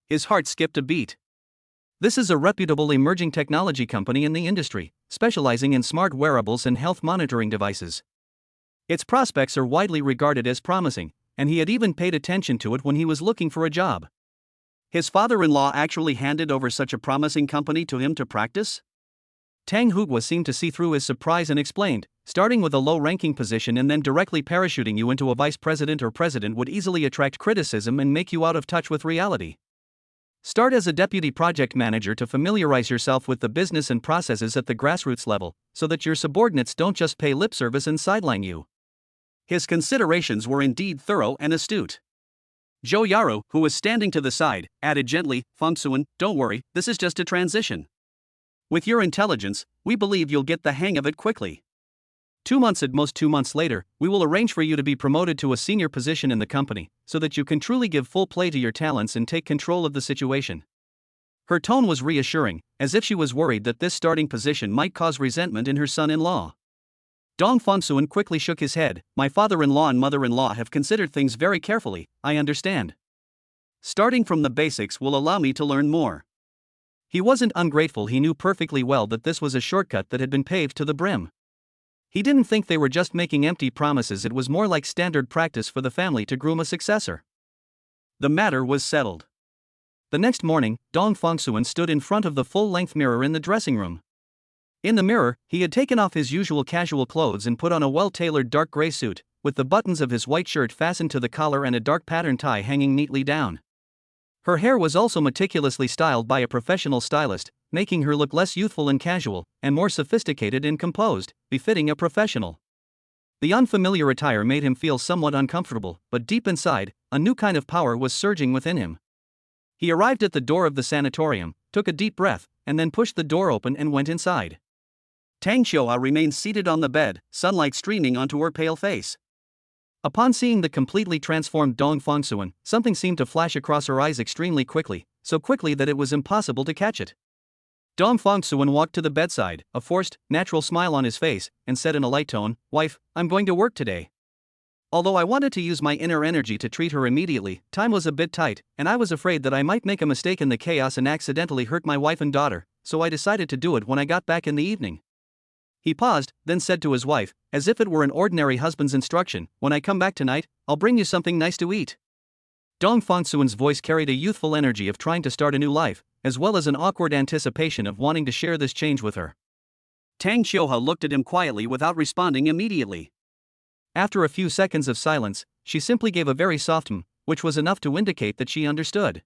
Speaker 1: His heart skipped a beat. This is a reputable emerging technology company in the industry, specializing in smart wearables and health monitoring devices. Its prospects are widely regarded as promising, and he had even paid attention to it when he was looking for a job. His father-in-law actually handed over such a promising company to him to practice? Tang Hugua seemed to see through his surprise and explained, starting with a low-ranking position and then directly parachuting you into a vice president or president would easily attract criticism and make you out of touch with reality. Start as a deputy project manager to familiarize yourself with the business and processes at the grassroots level, so that your subordinates don't just pay lip service and sideline you. His considerations were indeed thorough and astute. Zhou Yaru, who was standing to the side, added gently, Fongsuan, don't worry, this is just a transition. With your intelligence, we believe you'll get the hang of it quickly. 2 months at most 2 months later, we will arrange for you to be promoted to a senior position in the company, so that you can truly give full play to your talents and take control of the situation. Her tone was reassuring, as if she was worried that this starting position might cause resentment in her son-in-law. Dong Fongsuan quickly shook his head. My father-in-law and mother-in-law have considered things very carefully, I understand. Starting from the basics will allow me to learn more. He wasn't ungrateful, he knew perfectly well that this was a shortcut that had been paved to the brim. He didn't think they were just making empty promises, it was more like standard practice for the family to groom a successor. The matter was settled. The next morning, Dong Fongsuan stood in front of the full-length mirror in the dressing room. In the mirror, he had taken off his usual casual clothes and put on a well-tailored dark gray suit, with the buttons of his white shirt fastened to the collar and a dark pattern tie hanging neatly down. Her hair was also meticulously styled by a professional stylist, making her look less youthful and casual, and more sophisticated and composed, befitting a professional. The unfamiliar attire made him feel somewhat uncomfortable, but deep inside, a new kind of power was surging within him. He arrived at the door of the sanatorium, took a deep breath, and then pushed the door open and went inside. Tang Xiuhua remained seated on the bed, sunlight streaming onto her pale face. Upon seeing the completely transformed Dong Fongsuan, something seemed to flash across her eyes extremely quickly, so quickly that it was impossible to catch it. Dong Fongsuan walked to the bedside, a forced, natural smile on his face, and said in a light tone, Wife, I'm going to work today. Although I wanted to use my inner energy to treat her immediately, time was a bit tight, and I was afraid that I might make a mistake in the chaos and accidentally hurt my wife and daughter, so I decided to do it when I got back in the evening. He paused, then said to his wife, as if it were an ordinary husband's instruction, when I come back tonight, I'll bring you something nice to eat. Dong Fongsuan's voice carried a youthful energy of trying to start a new life, as well as an awkward anticipation of wanting to share this change with her. Tang Xiuhua looked at him quietly without responding immediately. After a few seconds of silence, she simply gave a very soft which was enough to indicate that she understood.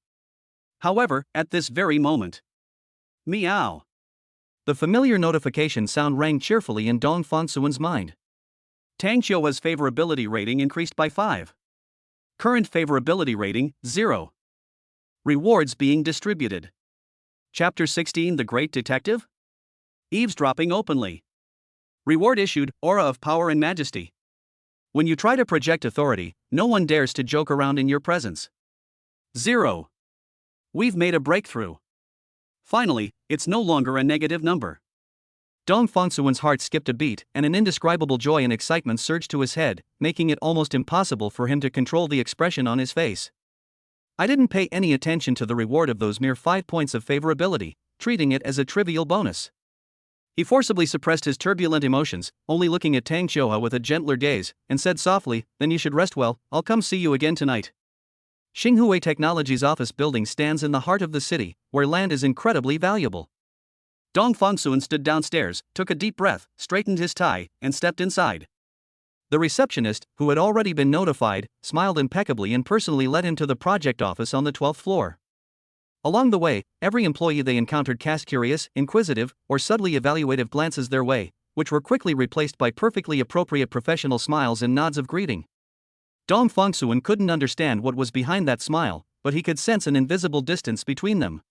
Speaker 1: However, at this very moment, meow. The familiar notification sound rang cheerfully in Dong Fongsuan's mind. Tang Xiuhua's favorability rating increased by 5. Current favorability rating, 0. Rewards being distributed. Chapter 16 The Great Detective? Eavesdropping openly. Reward issued, Aura of Power and Majesty. When you try to project authority, no one dares to joke around in your presence. 0. We've made a breakthrough. Finally, it's no longer a negative number. Dong Fongsuan's heart skipped a beat, and an indescribable joy and excitement surged to his head, making it almost impossible for him to control the expression on his face. I didn't pay any attention to the reward of those mere 5 points of favorability, treating it as a trivial bonus. He forcibly suppressed his turbulent emotions, only looking at Tang Xiuhua with a gentler gaze, and said softly, "Then you should rest well, I'll come see you again tonight." Xinghui Technology's office building stands in the heart of the city, where land is incredibly valuable. Dong Fengsuan stood downstairs, took a deep breath, straightened his tie, and stepped inside. The receptionist, who had already been notified, smiled impeccably and personally led him to the project office on the 12th floor. Along the way, every employee they encountered cast curious, inquisitive, or subtly evaluative glances their way, which were quickly replaced by perfectly appropriate professional smiles and nods of greeting. Dong Fengsuan couldn't understand what was behind that smile, but he could sense an invisible distance between them.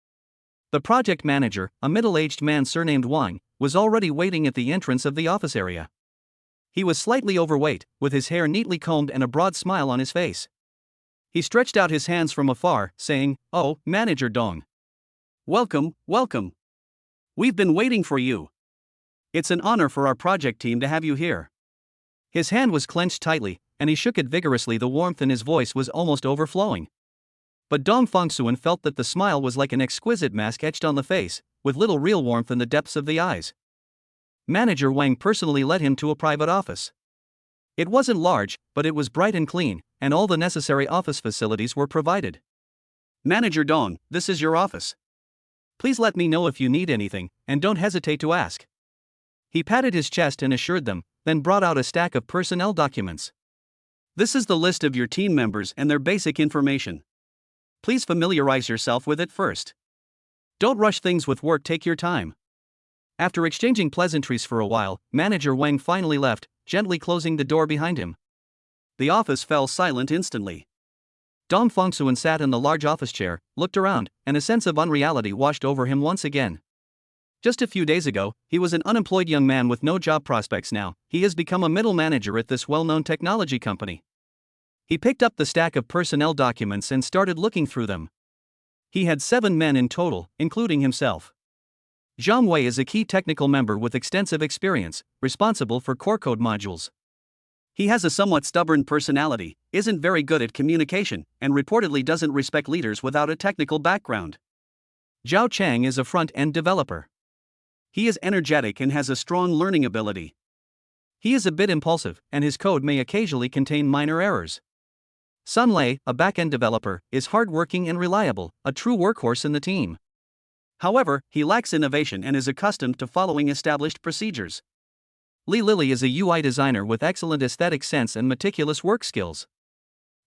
Speaker 1: The project manager, a middle-aged man surnamed Wang, was already waiting at the entrance of the office area. He was slightly overweight, with his hair neatly combed and a broad smile on his face. He stretched out his hands from afar, saying, "Oh, Manager Dong. Welcome, welcome. We've been waiting for you. It's an honor for our project team to have you here." His hand was clenched tightly, and he shook it vigorously. The warmth in his voice was almost overflowing. But Dong Fengsuan felt that the smile was like an exquisite mask etched on the face, with little real warmth in the depths of the eyes. Manager Wang personally led him to a private office. It wasn't large, but it was bright and clean, and all the necessary office facilities were provided. "Manager Dong, this is your office. Please let me know if you need anything, and don't hesitate to ask." He patted his chest and assured them, then brought out a stack of personnel documents. "This is the list of your team members and their basic information. Please familiarize yourself with it first. Don't rush things with work, take your time." After exchanging pleasantries for a while, Manager Wang finally left, gently closing the door behind him. The office fell silent instantly. Dong Fengsuan sat in the large office chair, looked around, and a sense of unreality washed over him once again. Just a few days ago, he was an unemployed young man with no job prospects. Now, he has become a middle manager at this well-known technology company. He picked up the stack of personnel documents and started looking through them. He had 7 men in total, including himself. Zhang Wei is a key technical member with extensive experience, responsible for core code modules. He has a somewhat stubborn personality, isn't very good at communication, and reportedly doesn't respect leaders without a technical background. Zhao Chang is a front-end developer. He is energetic and has a strong learning ability. He is a bit impulsive, and his code may occasionally contain minor errors. Sun Lei, a back-end developer, is hardworking and reliable, a true workhorse in the team. However, he lacks innovation and is accustomed to following established procedures. Li Lily is a UI designer with excellent aesthetic sense and meticulous work skills.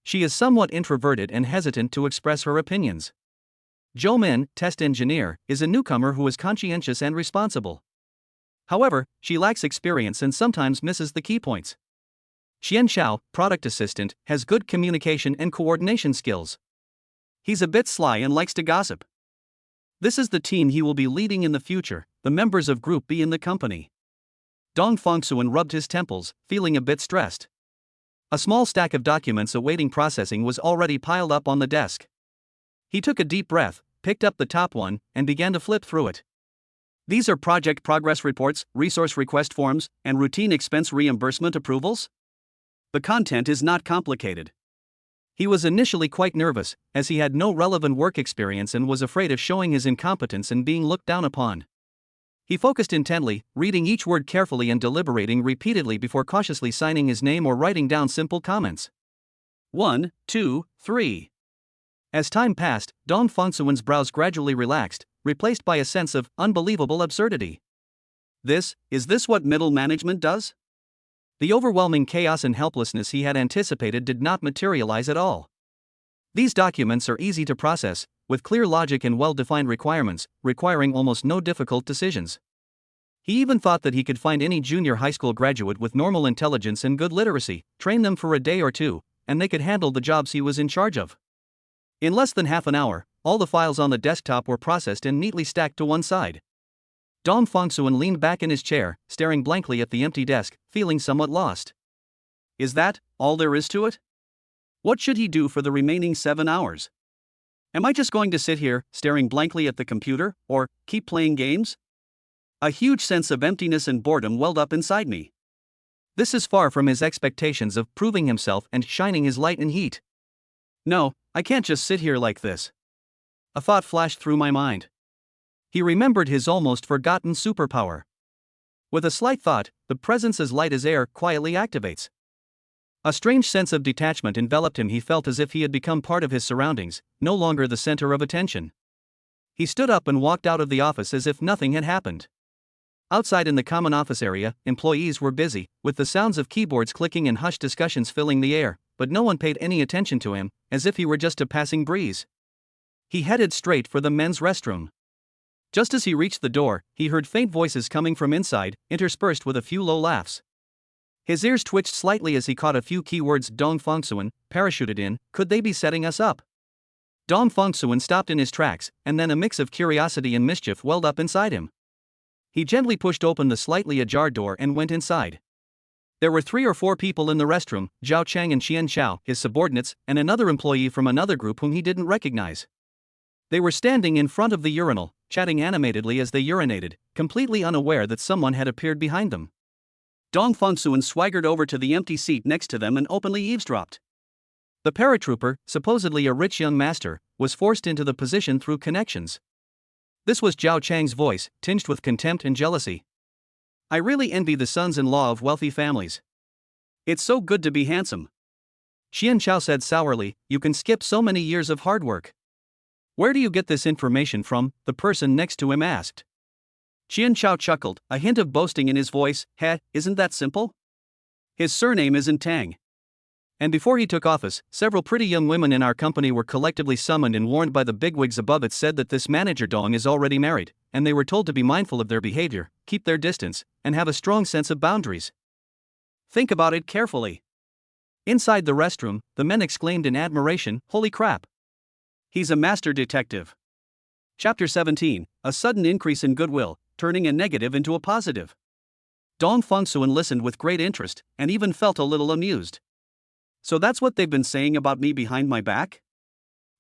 Speaker 1: She is somewhat introverted and hesitant to express her opinions. Zhou Min, test engineer, is a newcomer who is conscientious and responsible. However, she lacks experience and sometimes misses the key points. Xian Xiao, product assistant, has good communication and coordination skills. He's a bit sly and likes to gossip. This is the team he will be leading in the future, the members of Group B in the company. Dong Fengsuan rubbed his temples, feeling a bit stressed. A small stack of documents awaiting processing was already piled up on the desk. He took a deep breath, picked up the top one, and began to flip through it. These are project progress reports, resource request forms, and routine expense reimbursement approvals. The content is not complicated. He was initially quite nervous, as he had no relevant work experience and was afraid of showing his incompetence and being looked down upon. He focused intently, reading each word carefully and deliberating repeatedly before cautiously signing his name or writing down simple comments. 1, 2, 3. As time passed, Dong Fengsuan's brows gradually relaxed, replaced by a sense of unbelievable absurdity. Is this what middle management does? The overwhelming chaos and helplessness he had anticipated did not materialize at all. These documents are easy to process, with clear logic and well-defined requirements, requiring almost no difficult decisions. He even thought that he could find any junior high school graduate with normal intelligence and good literacy, train them for a day or two, and they could handle the jobs he was in charge of. In less than half an hour, all the files on the desktop were processed and neatly stacked to one side. Dong Fengsuan leaned back in his chair, staring blankly at the empty desk, feeling somewhat lost. Is that all there is to it? What should he do for the remaining 7 hours? Am I just going to sit here, staring blankly at the computer, or keep playing games? A huge sense of emptiness and boredom welled up inside me. This is far from his expectations of proving himself and shining his light and heat. No, I can't just sit here like this. A thought flashed through my mind. He remembered his almost forgotten superpower. With a slight thought, the presence as light as air quietly activates. A strange sense of detachment enveloped him. He felt as if he had become part of his surroundings, no longer the center of attention. He stood up and walked out of the office as if nothing had happened. Outside in the common office area, employees were busy, with the sounds of keyboards clicking and hushed discussions filling the air, but no one paid any attention to him, as if he were just a passing breeze. He headed straight for the men's restroom. Just as he reached the door, he heard faint voices coming from inside, interspersed with a few low laughs. His ears twitched slightly as he caught a few keywords. Dong Fongsuan, parachuted in, could they be setting us up? Dong Fongsuan stopped in his tracks, and then a mix of curiosity and mischief welled up inside him. He gently pushed open the slightly ajar door and went inside. There were 3 or 4 people in the restroom, Zhao Chang and Qian Xiao, his subordinates, and another employee from another group whom he didn't recognize. They were standing in front of the urinal, chatting animatedly as they urinated, completely unaware that someone had appeared behind them. Dong Fongsuan swaggered over to the empty seat next to them and openly eavesdropped. The paratrooper, supposedly a rich young master, was forced into the position through connections. This was Zhao Chang's voice, tinged with contempt and jealousy. I really envy the sons-in-law of wealthy families. It's so good to be handsome. Qian Xiao said sourly, you can skip so many years of hard work. Where do you get this information from? The person next to him asked. Qian Xiao chuckled, a hint of boasting in his voice. Isn't that simple? His surname isn't Tang. And before he took office, several pretty young women in our company were collectively summoned and warned by the bigwigs above. It said that this manager Dong is already married, and they were told to be mindful of their behavior, keep their distance, and have a strong sense of boundaries. Think about it carefully. Inside the restroom, the men exclaimed in admiration, holy crap! He's a master detective. Chapter 17, a sudden increase in goodwill, turning a negative into a positive. Dong Fongsuan listened with great interest, and even felt a little amused. So that's what they've been saying about me behind my back?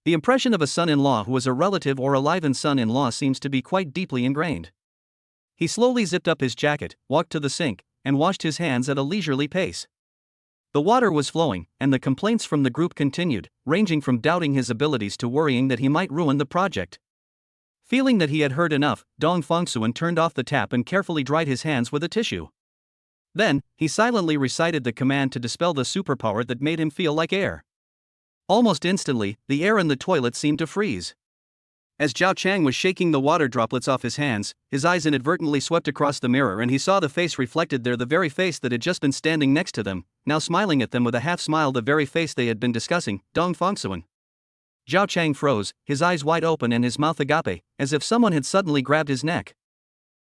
Speaker 1: The impression of a son-in-law who is a relative or a live-in son-in-law seems to be quite deeply ingrained. He slowly zipped up his jacket, walked to the sink, and washed his hands at a leisurely pace. The water was flowing, and the complaints from the group continued, ranging from doubting his abilities to worrying that he might ruin the project. Feeling that he had heard enough, Dong Fongsuan turned off the tap and carefully dried his hands with a tissue. Then, he silently recited the command to dispel the superpower that made him feel like air. Almost instantly, the air in the toilet seemed to freeze. As Zhao Chang was shaking the water droplets off his hands, his eyes inadvertently swept across the mirror and he saw the face reflected there, the very face that had just been standing next to them, now smiling at them with a half-smile, the very face they had been discussing, Dong Fongsuan. Zhao Chang froze, his eyes wide open and his mouth agape, as if someone had suddenly grabbed his neck.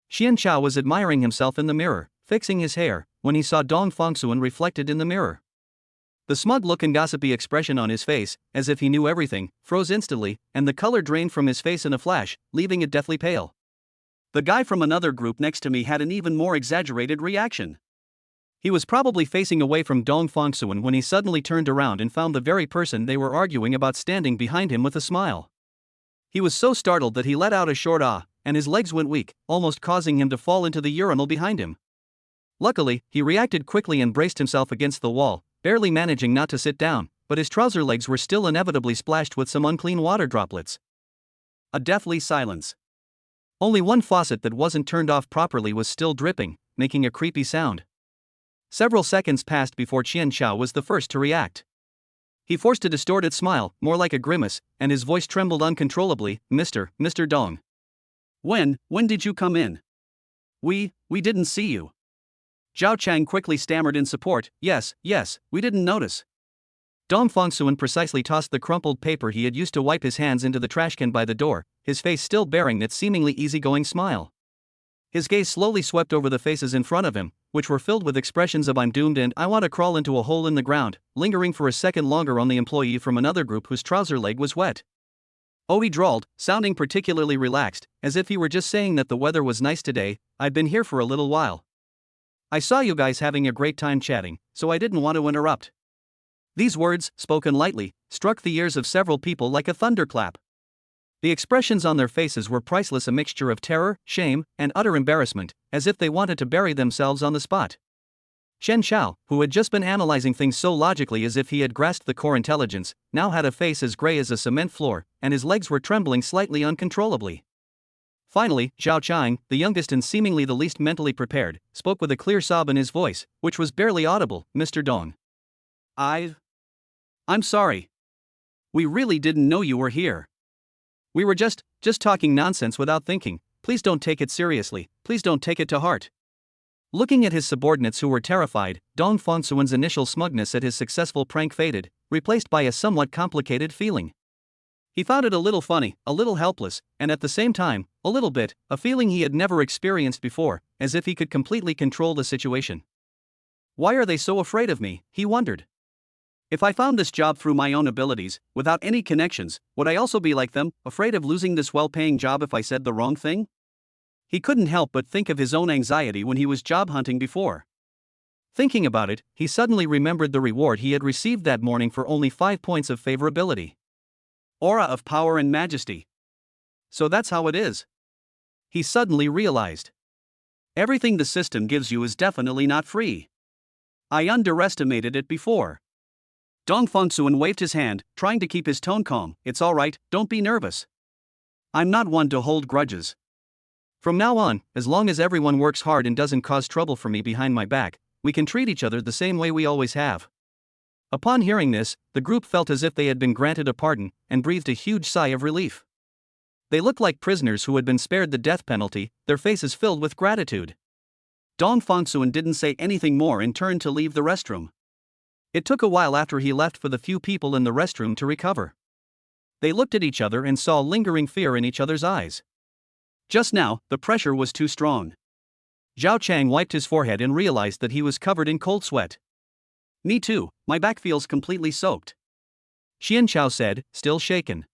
Speaker 1: Qian Xiao was admiring himself in the mirror, fixing his hair, when he saw Dong Fongsuan reflected in the mirror. The smug look and gossipy expression on his face, as if he knew everything, froze instantly, and the color drained from his face in a flash, leaving it deathly pale. The guy from another group next to me had an even more exaggerated reaction. He was probably facing away from Dong Fongsuan when he suddenly turned around and found the very person they were arguing about standing behind him with a smile. He was so startled that he let out a short ah, and his legs went weak, almost causing him to fall into the urinal behind him. Luckily, he reacted quickly and braced himself against the wall, barely managing not to sit down, but his trouser legs were still inevitably splashed with some unclean water droplets. A deathly silence. Only one faucet that wasn't turned off properly was still dripping, making a creepy sound. Several seconds passed before Qian Xiao was the first to react. He forced a distorted smile, more like a grimace, and his voice trembled uncontrollably, Mr. Dong. When did you come in? We didn't see you. Zhao Chang quickly stammered in support, yes, we didn't notice. Dong Fongsuan precisely tossed the crumpled paper he had used to wipe his hands into the trash can by the door, his face still bearing that seemingly easygoing smile. His gaze slowly swept over the faces in front of him, which were filled with expressions of I'm doomed and I want to crawl into a hole in the ground, lingering for a second longer on the employee from another group whose trouser leg was wet. Oh, he drawled, sounding particularly relaxed, as if he were just saying that the weather was nice today. I've been here for a little while. I saw you guys having a great time chatting, so I didn't want to interrupt. These words, spoken lightly, struck the ears of several people like a thunderclap. The expressions on their faces were priceless, a mixture of terror, shame, and utter embarrassment, as if they wanted to bury themselves on the spot. Qian Xiao, who had just been analyzing things so logically as if he had grasped the core intelligence, now had a face as gray as a cement floor, and his legs were trembling slightly uncontrollably. Finally, Zhao Chang, the youngest and seemingly the least mentally prepared, spoke with a clear sob in his voice, which was barely audible. Mr. Dong. I'm sorry. We really didn't know you were here. We were just talking nonsense without thinking. Please don't take it seriously. Please don't take it to heart. Looking at his subordinates who were terrified, Dong Fongsuan's initial smugness at his successful prank faded, replaced by a somewhat complicated feeling. He found it a little funny, a little helpless, and at the same time, a feeling he had never experienced before, as if he could completely control the situation. Why are they so afraid of me, he wondered. If I found this job through my own abilities, without any connections, would I also be like them, afraid of losing this well-paying job if I said the wrong thing? He couldn't help but think of his own anxiety when he was job hunting before. Thinking about it, he suddenly remembered the reward he had received that morning for only 5 points of favorability. Aura of power and majesty. So that's how it is. He suddenly realized. Everything the system gives you is definitely not free. I underestimated it before. Dong Fongsuan waved his hand, trying to keep his tone calm. It's all right, don't be nervous. I'm not one to hold grudges. From now on, as long as everyone works hard and doesn't cause trouble for me behind my back, we can treat each other the same way we always have. Upon hearing this, the group felt as if they had been granted a pardon, and breathed a huge sigh of relief. They looked like prisoners who had been spared the death penalty, their faces filled with gratitude. Dong Fongsuan didn't say anything more and turned to leave the restroom. It took a while after he left for the few people in the restroom to recover. They looked at each other and saw lingering fear in each other's eyes. Just now, the pressure was too strong. Zhao Chang wiped his forehead and realized that he was covered in cold sweat. Me too, my back feels completely soaked. Xian Chao said, still shaken.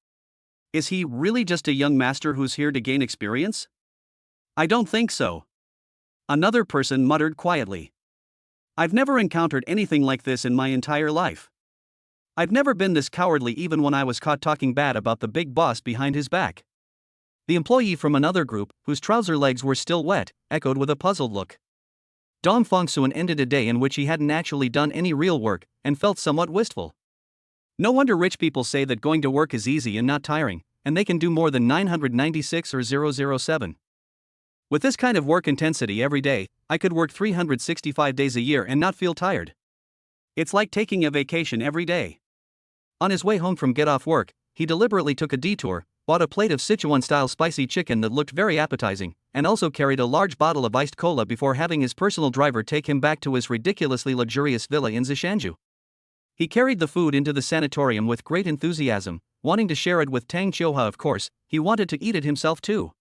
Speaker 1: Is he really just a young master who's here to gain experience? I don't think so. Another person muttered quietly. I've never encountered anything like this in my entire life. I've never been this cowardly even when I was caught talking bad about the big boss behind his back. The employee from another group, whose trouser legs were still wet, echoed with a puzzled look. Dong Fongsuan ended a day in which he hadn't actually done any real work, and felt somewhat wistful. No wonder rich people say that going to work is easy and not tiring, and they can do more than 996 or 007. With this kind of work intensity every day, I could work 365 days a year and not feel tired. It's like taking a vacation every day. On his way home from get off work, he deliberately took a detour, bought a plate of Sichuan-style spicy chicken that looked very appetizing, and also carried a large bottle of iced cola before having his personal driver take him back to his ridiculously luxurious villa in Zishanju. He carried the food into the sanatorium with great enthusiasm, wanting to share it with Tang Qiuhua. Of course, he wanted to eat it himself too.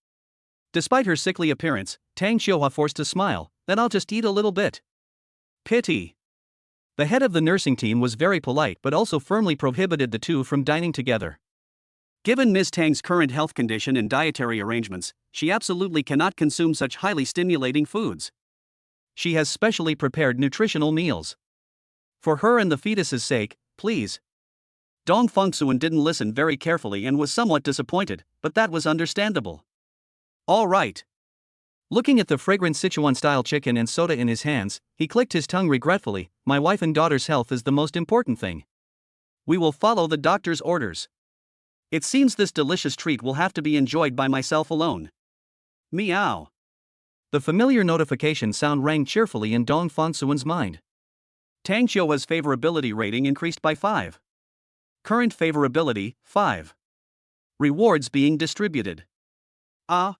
Speaker 1: Despite her sickly appearance, Tang Qiuhua forced a smile. Then I'll just eat a little bit. Pity. The head of the nursing team was very polite but also firmly prohibited the two from dining together. Given Ms. Tang's current health condition and dietary arrangements, she absolutely cannot consume such highly stimulating foods. She has specially prepared nutritional meals. For her and the fetus's sake, please. Dong Fongsuan didn't listen very carefully and was somewhat disappointed, but that was understandable. All right. Looking at the fragrant Sichuan-style chicken and soda in his hands, he clicked his tongue regretfully. My wife and daughter's health is the most important thing. We will follow the doctor's orders. It seems this delicious treat will have to be enjoyed by myself alone. Meow. The familiar notification sound rang cheerfully in Dong Fongsuan's mind. Tang Qiuhua's favorability rating increased by 5. Current favorability, 5. Rewards being distributed. Ah.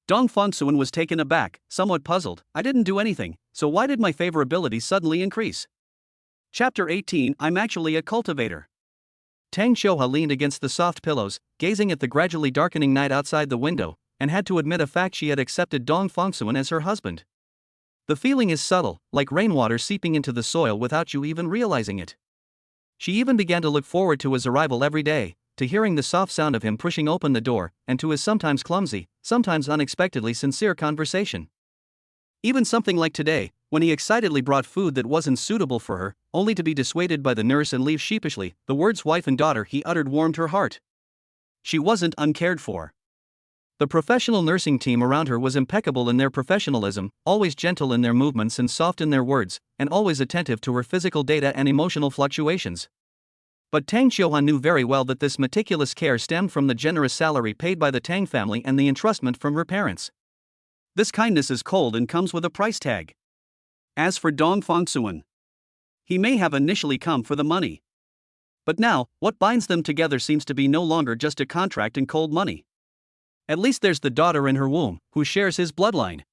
Speaker 1: Dong Fongsuan was taken aback, somewhat puzzled. I didn't do anything, so why did my favorability suddenly increase? Chapter 18. I'm actually a cultivator. Tang Qiuhua leaned against the soft pillows, gazing at the gradually darkening night outside the window, and had to admit a fact: she had accepted Dong Fongsuan as her husband. The feeling is subtle, like rainwater seeping into the soil without you even realizing it. She even began to look forward to his arrival every day, to hearing the soft sound of him pushing open the door, and to his sometimes clumsy, sometimes unexpectedly sincere conversation. Even something like today, when he excitedly brought food that wasn't suitable for her, only to be dissuaded by the nurse and leave sheepishly, the words wife and daughter he uttered warmed her heart. She wasn't uncared for. The professional nursing team around her was impeccable in their professionalism, always gentle in their movements and soft in their words, and always attentive to her physical data and emotional fluctuations. But Tang Xiuhua knew very well that this meticulous care stemmed from the generous salary paid by the Tang family and the entrustment from her parents. This kindness is cold and comes with a price tag. As for Dong Fongsuan, he may have initially come for the money. But now, what binds them together seems to be no longer just a contract and cold money. At least there's the daughter in her womb, who shares his bloodline.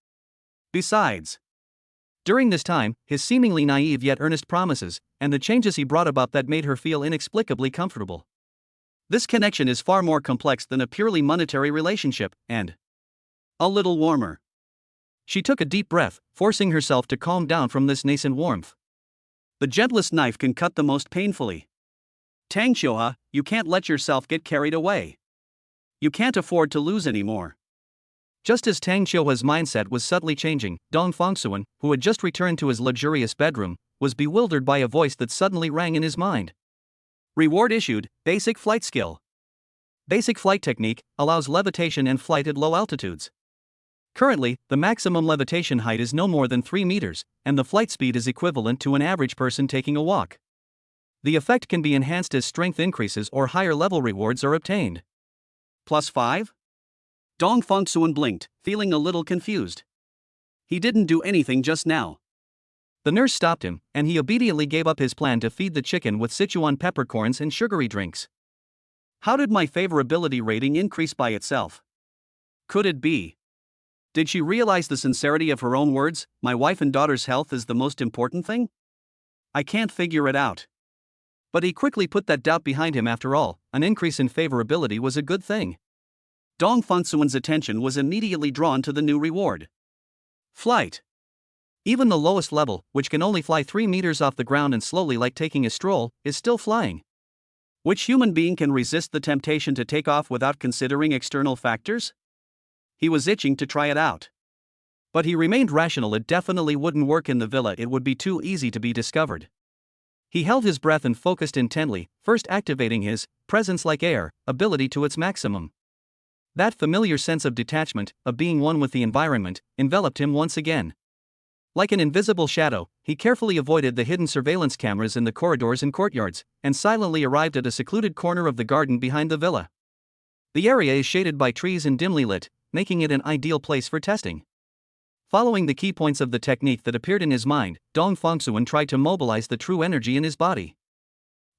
Speaker 1: Besides, during this time, his seemingly naive yet earnest promises, and the changes he brought about that made her feel inexplicably comfortable. This connection is far more complex than a purely monetary relationship, and a little warmer. She took a deep breath, forcing herself to calm down from this nascent warmth. The gentlest knife can cut the most painfully. Tang Xiuhua, you can't let yourself get carried away. You can't afford to lose anymore. Just as Tang Xiuhua's mindset was subtly changing, Dong Fongsuan, who had just returned to his luxurious bedroom, was bewildered by a voice that suddenly rang in his mind. Reward issued, basic flight skill. Basic flight technique allows levitation and flight at low altitudes. Currently, the maximum levitation height is no more than 3 meters, and the flight speed is equivalent to an average person taking a walk. The effect can be enhanced as strength increases or higher level rewards are obtained. +5? Dong Fongsuan blinked, feeling a little confused. He didn't do anything just now. The nurse stopped him, and he immediately gave up his plan to feed the chicken with Sichuan peppercorns and sugary drinks. How did my favorability rating increase by itself? Could it be? Did she realize the sincerity of her own words, my wife and daughter's health is the most important thing? I can't figure it out. But he quickly put that doubt behind him. After all, an increase in favorability was a good thing. Dong Fongsuan's attention was immediately drawn to the new reward. Flight. Even the lowest level, which can only fly 3 meters off the ground and slowly like taking a stroll, is still flying. Which human being can resist the temptation to take off without considering external factors? He was itching to try it out. But he remained rational. It definitely wouldn't work in the villa. It would be too easy to be discovered. He held his breath and focused intently, first activating his presence like air ability to its maximum. That familiar sense of detachment, of being one with the environment, enveloped him once again. Like an invisible shadow, he carefully avoided the hidden surveillance cameras in the corridors and courtyards, and silently arrived at a secluded corner of the garden behind the villa. The area is shaded by trees and dimly lit, making it an ideal place for testing. Following the key points of the technique that appeared in his mind, Dong Fongsuan tried to mobilize the true energy in his body.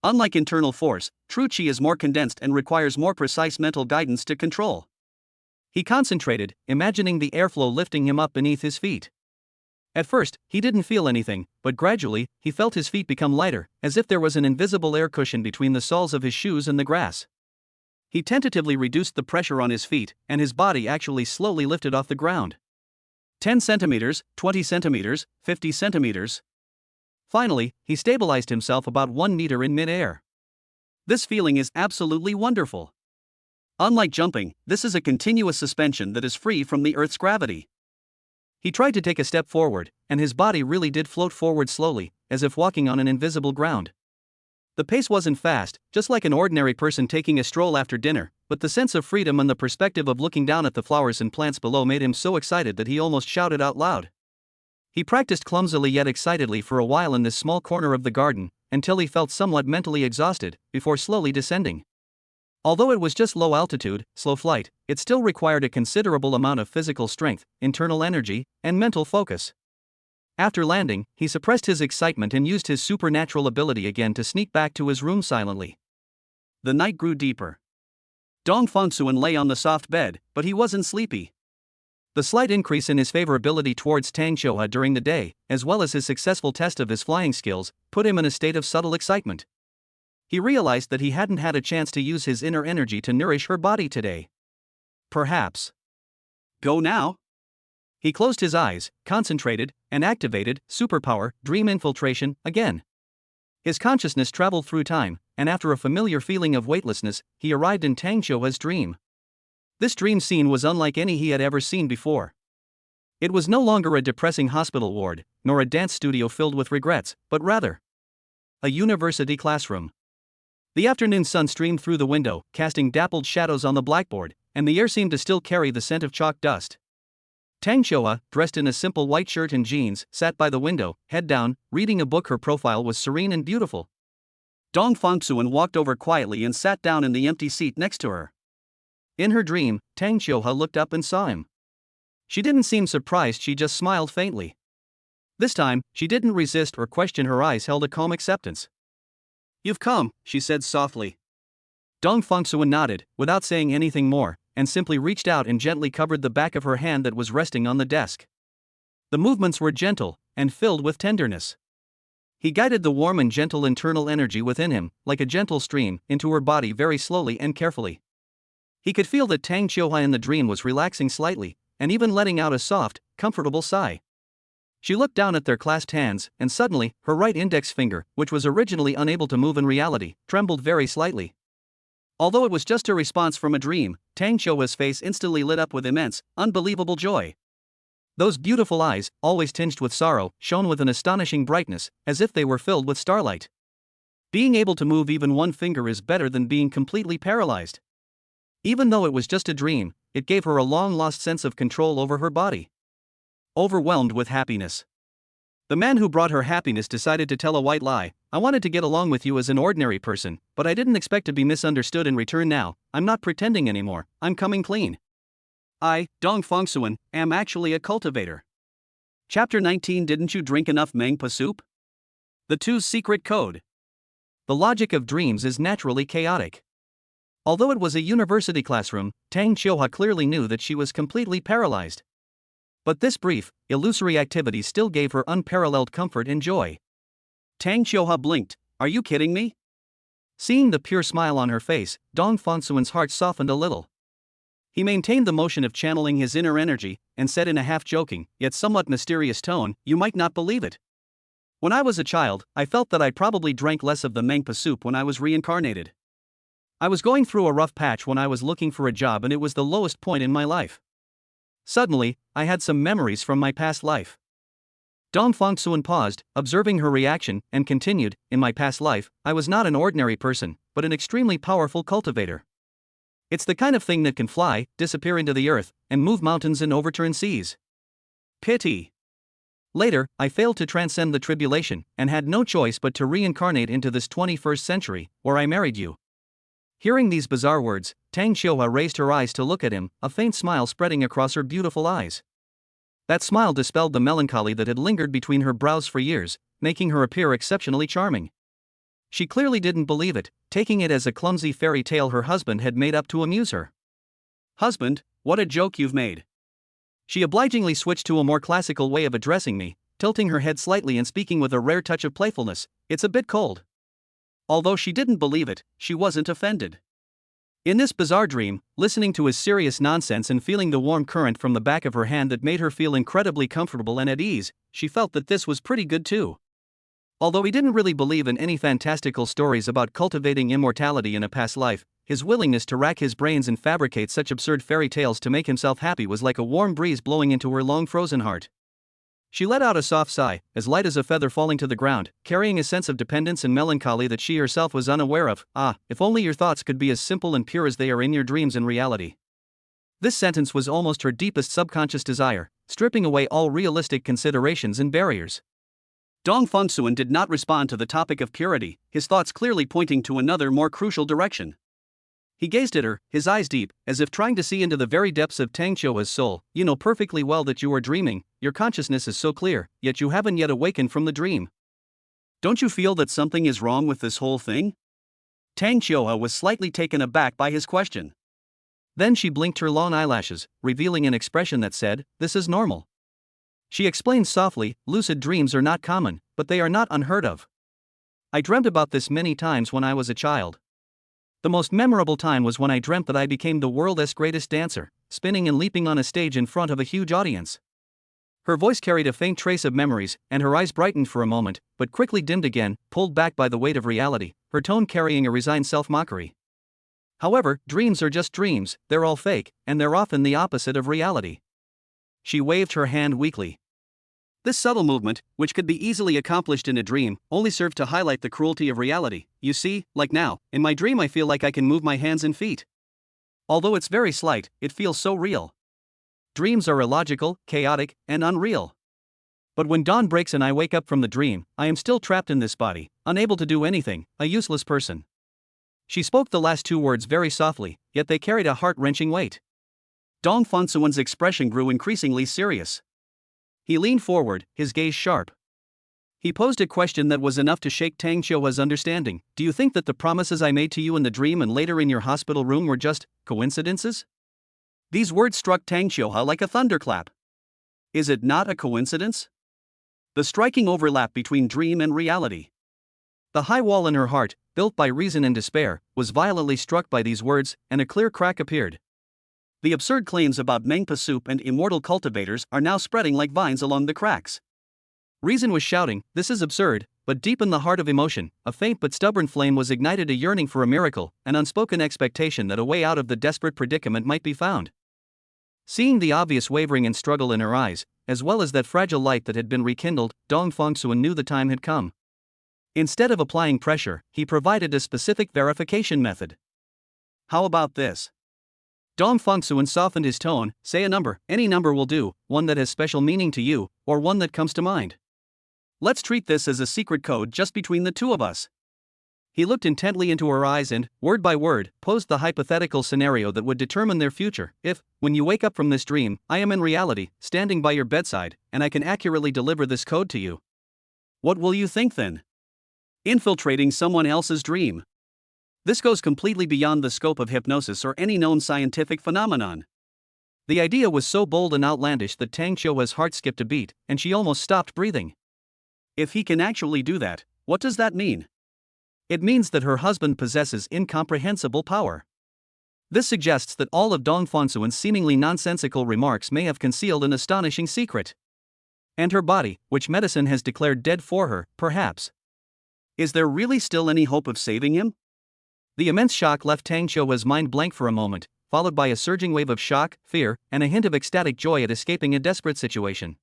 Speaker 1: Unlike internal force, true qi is more condensed and requires more precise mental guidance to control. He concentrated, imagining the airflow lifting him up beneath his feet. At first, he didn't feel anything, but gradually, he felt his feet become lighter, as if there was an invisible air cushion between the soles of his shoes and the grass. He tentatively reduced the pressure on his feet, and his body actually slowly lifted off the ground. 10 centimeters, 20 centimeters, 50 centimeters. Finally, he stabilized himself about 1 meter in mid-air. This feeling is absolutely wonderful. Unlike jumping, this is a continuous suspension that is free from the Earth's gravity. He tried to take a step forward, and his body really did float forward slowly, as if walking on an invisible ground. The pace wasn't fast, just like an ordinary person taking a stroll after dinner, but the sense of freedom and the perspective of looking down at the flowers and plants below made him so excited that he almost shouted out loud. He practiced clumsily yet excitedly for a while in this small corner of the garden, until he felt somewhat mentally exhausted, before slowly descending. Although it was just low altitude, slow flight, it still required a considerable amount of physical strength, internal energy, and mental focus. After landing, he suppressed his excitement and used his supernatural ability again to sneak back to his room silently. The night grew deeper. Dong Fongsuan lay on the soft bed, but he wasn't sleepy. The slight increase in his favorability towards Tang Xiuhua during the day, as well as his successful test of his flying skills, put him in a state of subtle excitement. He realized that he hadn't had a chance to use his inner energy to nourish her body today. Perhaps. Go now? He closed his eyes, concentrated, and activated superpower, dream infiltration, again. His consciousness traveled through time, and after a familiar feeling of weightlessness, he arrived in Tang Xiuhua's dream. This dream scene was unlike any he had ever seen before. It was no longer a depressing hospital ward, nor a dance studio filled with regrets, but rather a university classroom. The afternoon sun streamed through the window, casting dappled shadows on the blackboard, and the air seemed to still carry the scent of chalk dust. Tang Xiuhua, dressed in a simple white shirt and jeans, sat by the window, head down, reading a book. Her profile was serene and beautiful. Dong Fangsuan walked over quietly and sat down in the empty seat next to her. In her dream, Tang Qiuhe looked up and saw him. She didn't seem surprised, she just smiled faintly. This time, she didn't resist or question, her eyes held a calm acceptance. "You've come," she said softly. Dong Fangsuan nodded, without saying anything more, and simply reached out and gently covered the back of her hand that was resting on the desk. The movements were gentle, and filled with tenderness. He guided the warm and gentle internal energy within him, like a gentle stream, into her body very slowly and carefully. He could feel that Tang Qiuhe in the dream was relaxing slightly, and even letting out a soft, comfortable sigh. She looked down at their clasped hands, and suddenly, her right index finger, which was originally unable to move in reality, trembled very slightly. Although it was just a response from a dream, Tang Qiuhe's face instantly lit up with immense, unbelievable joy. Those beautiful eyes, always tinged with sorrow, shone with an astonishing brightness, as if they were filled with starlight. Being able to move even one finger is better than being completely paralyzed. Even though it was just a dream, it gave her a long-lost sense of control over her body. Overwhelmed with happiness. The man who brought her happiness decided to tell a white lie. "I wanted to get along with you as an ordinary person, but I didn't expect to be misunderstood in return. Now, I'm not pretending anymore, I'm coming clean. I, Dong Fangsuan, am actually a cultivator." Chapter 19. Didn't you drink enough mangpa soup? The Two's Secret Code. The logic of dreams is naturally chaotic. Although it was a university classroom, Tang Qiuhe clearly knew that she was completely paralyzed. But this brief, illusory activity still gave her unparalleled comfort and joy. Tang Qiuhe blinked. "Are you kidding me?" Seeing the pure smile on her face, Dong Fangsuan's heart softened a little. He maintained the motion of channeling his inner energy, and said in a half-joking, yet somewhat mysterious tone, "You might not believe it. When I was a child, I felt that I probably drank less of the mangpa soup when I was reincarnated. I was going through a rough patch when I was looking for a job, and it was the lowest point in my life. Suddenly, I had some memories from my past life." Dong Fangsuan paused, observing her reaction, and continued, "In my past life, I was not an ordinary person, but an extremely powerful cultivator. It's the kind of thing that can fly, disappear into the earth, and move mountains and overturn seas. Pity. Later, I failed to transcend the tribulation, and had no choice but to reincarnate into this 21st century, where I married you." Hearing these bizarre words, Tang Qiuhe raised her eyes to look at him, a faint smile spreading across her beautiful eyes. That smile dispelled the melancholy that had lingered between her brows for years, making her appear exceptionally charming. She clearly didn't believe it, taking it as a clumsy fairy tale her husband had made up to amuse her. "Husband, what a joke you've made." She obligingly switched to a more classical way of addressing me, tilting her head slightly and speaking with a rare touch of playfulness. "It's a bit cold." Although she didn't believe it, she wasn't offended. In this bizarre dream, listening to his serious nonsense and feeling the warm current from the back of her hand that made her feel incredibly comfortable and at ease, she felt that this was pretty good too. Although he didn't really believe in any fantastical stories about cultivating immortality in a past life, his willingness to rack his brains and fabricate such absurd fairy tales to make himself happy was like a warm breeze blowing into her long-frozen heart. She let out a soft sigh, as light as a feather falling to the ground, carrying a sense of dependence and melancholy that she herself was unaware of. "Ah, if only your thoughts could be as simple and pure as they are in your dreams and reality." This sentence was almost her deepest subconscious desire, stripping away all realistic considerations and barriers. Dong Fangsuan did not respond to the topic of purity, his thoughts clearly pointing to another more crucial direction. He gazed at her, his eyes deep, as if trying to see into the very depths of Tang Qiuhe's soul. "You know perfectly well that you are dreaming, your consciousness is so clear, yet you haven't yet awakened from the dream. Don't you feel that something is wrong with this whole thing?" Tang Qiuhe was slightly taken aback by his question. Then she blinked her long eyelashes, revealing an expression that said, "This is normal." She explained softly, "Lucid dreams are not common, but they are not unheard of. I dreamt about this many times when I was a child. The most memorable time was when I dreamt that I became the world's greatest dancer, spinning and leaping on a stage in front of a huge audience." Her voice carried a faint trace of memories, and her eyes brightened for a moment, but quickly dimmed again, pulled back by the weight of reality, her tone carrying a resigned self-mockery. "However, dreams are just dreams, they're all fake, and they're often the opposite of reality." She waved her hand weakly. This subtle movement, which could be easily accomplished in a dream, only served to highlight the cruelty of reality. "You see, like now, in my dream I feel like I can move my hands and feet. Although it's very slight, it feels so real. Dreams are illogical, chaotic, and unreal. But when dawn breaks and I wake up from the dream, I am still trapped in this body, unable to do anything, a useless person. She spoke the last 2 words very softly, yet they carried a heart-wrenching weight. Dong Fongsuan's expression grew increasingly serious. He leaned forward, his gaze sharp. He posed a question that was enough to shake Tang Qiuhua's understanding. Do you think that the promises I made to you in the dream and later in your hospital room were just coincidences? These words struck Tang Qiuhua like a thunderclap. Is it not a coincidence? The striking overlap between dream and reality. The high wall in her heart, built by reason and despair, was violently struck by these words, and a clear crack appeared. The absurd claims about Mengpa soup and immortal cultivators are now spreading like vines along the cracks. Reason was shouting, "This is absurd," but deep in the heart of emotion, a faint but stubborn flame was ignited, a yearning for a miracle, an unspoken expectation that a way out of the desperate predicament might be found. Seeing the obvious wavering and struggle in her eyes, as well as that fragile light that had been rekindled, Dong Fongsuan knew the time had come. Instead of applying pressure, he provided a specific verification method. How about this? Dong Fongsuan softened his tone. Say a number, any number will do, one that has special meaning to you, or one that comes to mind. Let's treat this as a secret code just between the two of us. He looked intently into her eyes and, word by word, posed the hypothetical scenario that would determine their future. If, when you wake up from this dream, I am in reality, standing by your bedside, and I can accurately deliver this code to you, what will you think then? Infiltrating someone else's dream. This goes completely beyond the scope of hypnosis or any known scientific phenomenon. The idea was so bold and outlandish that Tang Qiuhua's heart skipped a beat, and she almost stopped breathing. If he can actually do that, what does that mean? It means that her husband possesses incomprehensible power. This suggests that all of Dong Fongsuan's seemingly nonsensical remarks may have concealed an astonishing secret. And her body, which medicine has declared dead for her, perhaps. Is there really still any hope of saving him? The immense shock left Tang Qiuhua's mind blank for a moment, followed by a surging wave of shock, fear, and a hint of ecstatic joy at escaping a desperate situation.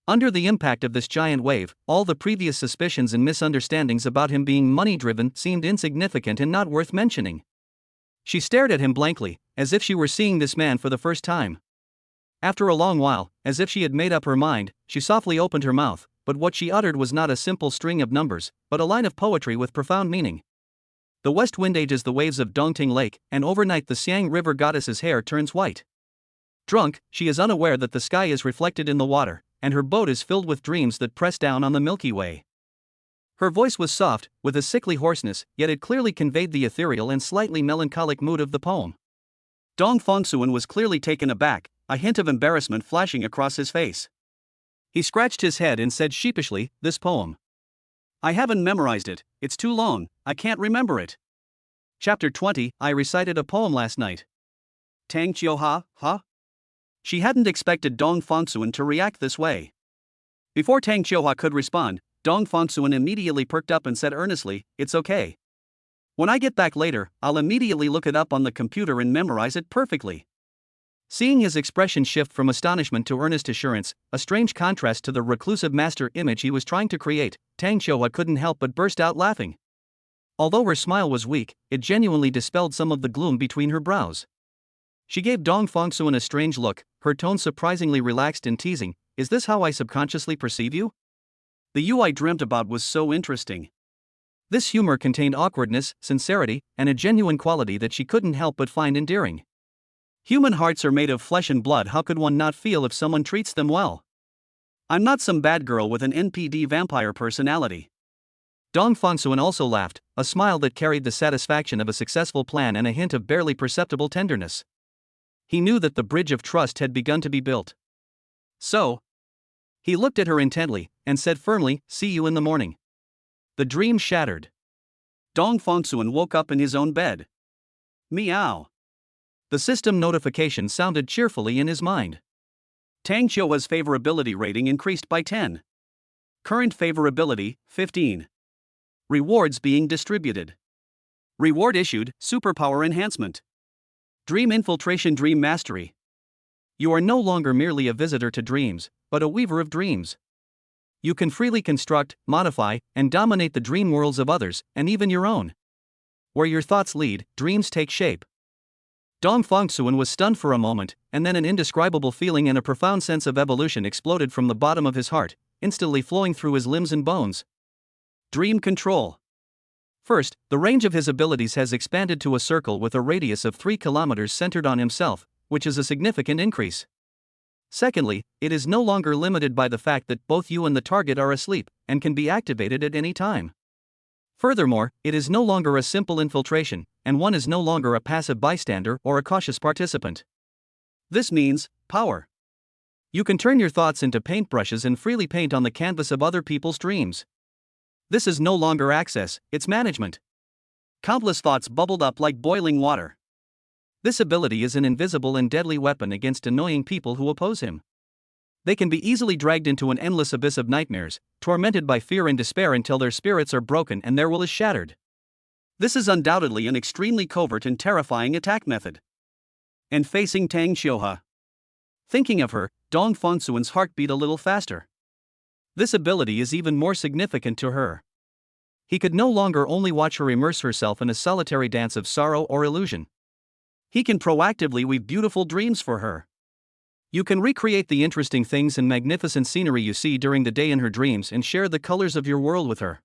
Speaker 1: Under the impact of this giant wave, all the previous suspicions and misunderstandings about him being money-driven seemed insignificant and not worth mentioning. She stared at him blankly, as if she were seeing this man for the first time. After a long while, as if she had made up her mind, she softly opened her mouth, but what she uttered was not a simple string of numbers, but a line of poetry with profound meaning. The west wind ages the waves of Dongting Lake, and overnight the Siang River goddess's hair turns white. Drunk, she is unaware that the sky is reflected in the water, and her boat is filled with dreams that press down on the Milky Way. Her voice was soft, with a sickly hoarseness, yet it clearly conveyed the ethereal and slightly melancholic mood of the poem. Dong Fongsuan was clearly taken aback, a hint of embarrassment flashing across his face. He scratched his head and said sheepishly, "This poem. I haven't memorized it, it's too long, I can't remember it." Chapter 20, I recited a poem last night. Tang Qiuhua, huh? She hadn't expected Dong Fongsuan to react this way. Before Tang Qiuhua could respond, Dong Fongsuan immediately perked up and said earnestly, "It's okay. When I get back later, I'll immediately look it up on the computer and memorize it perfectly." Seeing his expression shift from astonishment to earnest assurance, a strange contrast to the reclusive master image he was trying to create, Tang Qiuhua couldn't help but burst out laughing. Although her smile was weak, it genuinely dispelled some of the gloom between her brows. She gave Dong Fongsuan a strange look, her tone surprisingly relaxed and teasing. "Is this how I subconsciously perceive you? The you I dreamt about was so interesting." This humor contained awkwardness, sincerity, and a genuine quality that she couldn't help but find endearing. Human hearts are made of flesh and blood. How could one not feel if someone treats them well? I'm not some bad girl with an NPD vampire personality. Dong Fongsuan also laughed, a smile that carried the satisfaction of a successful plan and a hint of barely perceptible tenderness. He knew that the bridge of trust had begun to be built. So, he looked at her intently, and said firmly, "See you in the morning." The dream shattered. Dong Fongsuan woke up in his own bed. Meow. The system notification sounded cheerfully in his mind. Tang Qiuhua's favorability rating increased by 10. Current favorability, 15. Rewards being distributed. Reward issued, superpower enhancement. Dream infiltration, dream mastery. You are no longer merely a visitor to dreams, but a weaver of dreams. You can freely construct, modify, and dominate the dream worlds of others, and even your own. Where your thoughts lead, dreams take shape. Dong Fongsuan was stunned for a moment, and then an indescribable feeling and a profound sense of evolution exploded from the bottom of his heart, instantly flowing through his limbs and bones. Dream control. First, the range of his abilities has expanded to a circle with a radius of 3 kilometers centered on himself, which is a significant increase. Secondly, it is no longer limited by the fact that both you and the target are asleep, and can be activated at any time. Furthermore, it is no longer a simple infiltration, and one is no longer a passive bystander or a cautious participant. This means power. You can turn your thoughts into paintbrushes and freely paint on the canvas of other people's dreams. This is no longer access, it's management. Countless thoughts bubbled up like boiling water. This ability is an invisible and deadly weapon against annoying people who oppose him. They can be easily dragged into an endless abyss of nightmares, tormented by fear and despair until their spirits are broken and their will is shattered. This is undoubtedly an extremely covert and terrifying attack method. And facing Tang Xiuhe. Thinking of her, Dong Fengsuan's heart beat a little faster. This ability is even more significant to her. He could no longer only watch her immerse herself in a solitary dance of sorrow or illusion. He can proactively weave beautiful dreams for her. You can recreate the interesting things and magnificent scenery you see during the day in her dreams and share the colors of your world with her.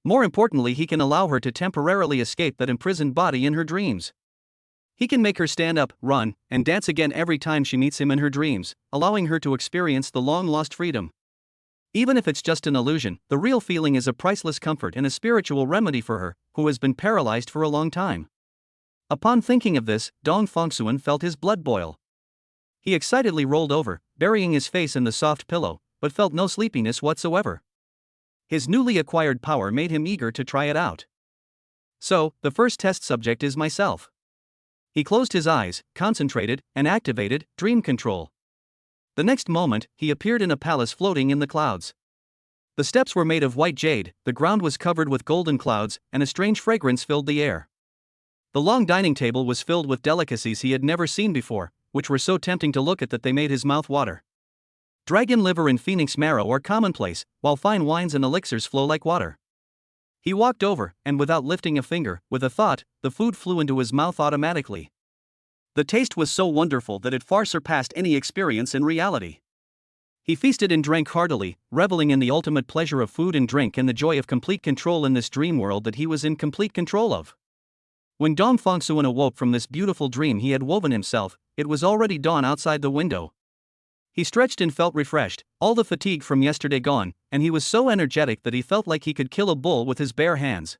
Speaker 1: More importantly, he can allow her to temporarily escape that imprisoned body in her dreams. He can make her stand up, run, and dance again every time she meets him in her dreams, allowing her to experience the long-lost freedom. Even if it's just an illusion, the real feeling is a priceless comfort and a spiritual remedy for her, who has been paralyzed for a long time. Upon thinking of this, Dong Fengsuan felt his blood boil. He excitedly rolled over, burying his face in the soft pillow, but felt no sleepiness whatsoever. His newly acquired power made him eager to try it out. So, the first test subject is myself. He closed his eyes, concentrated, and activated dream control. The next moment, he appeared in a palace floating in the clouds. The steps were made of white jade, the ground was covered with golden clouds, and a strange fragrance filled the air. The long dining table was filled with delicacies he had never seen before, which were so tempting to look at that they made his mouth water. Dragon liver and phoenix marrow are commonplace, while fine wines and elixirs flow like water. He walked over, and without lifting a finger, with a thought, the food flew into his mouth automatically. The taste was so wonderful that it far surpassed any experience in reality. He feasted and drank heartily, reveling in the ultimate pleasure of food and drink and the joy of complete control in this dream world that he was in complete control of. When Dong Fengsuan awoke from this beautiful dream he had woven himself, it was already dawn outside the window. He stretched and felt refreshed, all the fatigue from yesterday gone, and he was so energetic that he felt like he could kill a bull with his bare hands.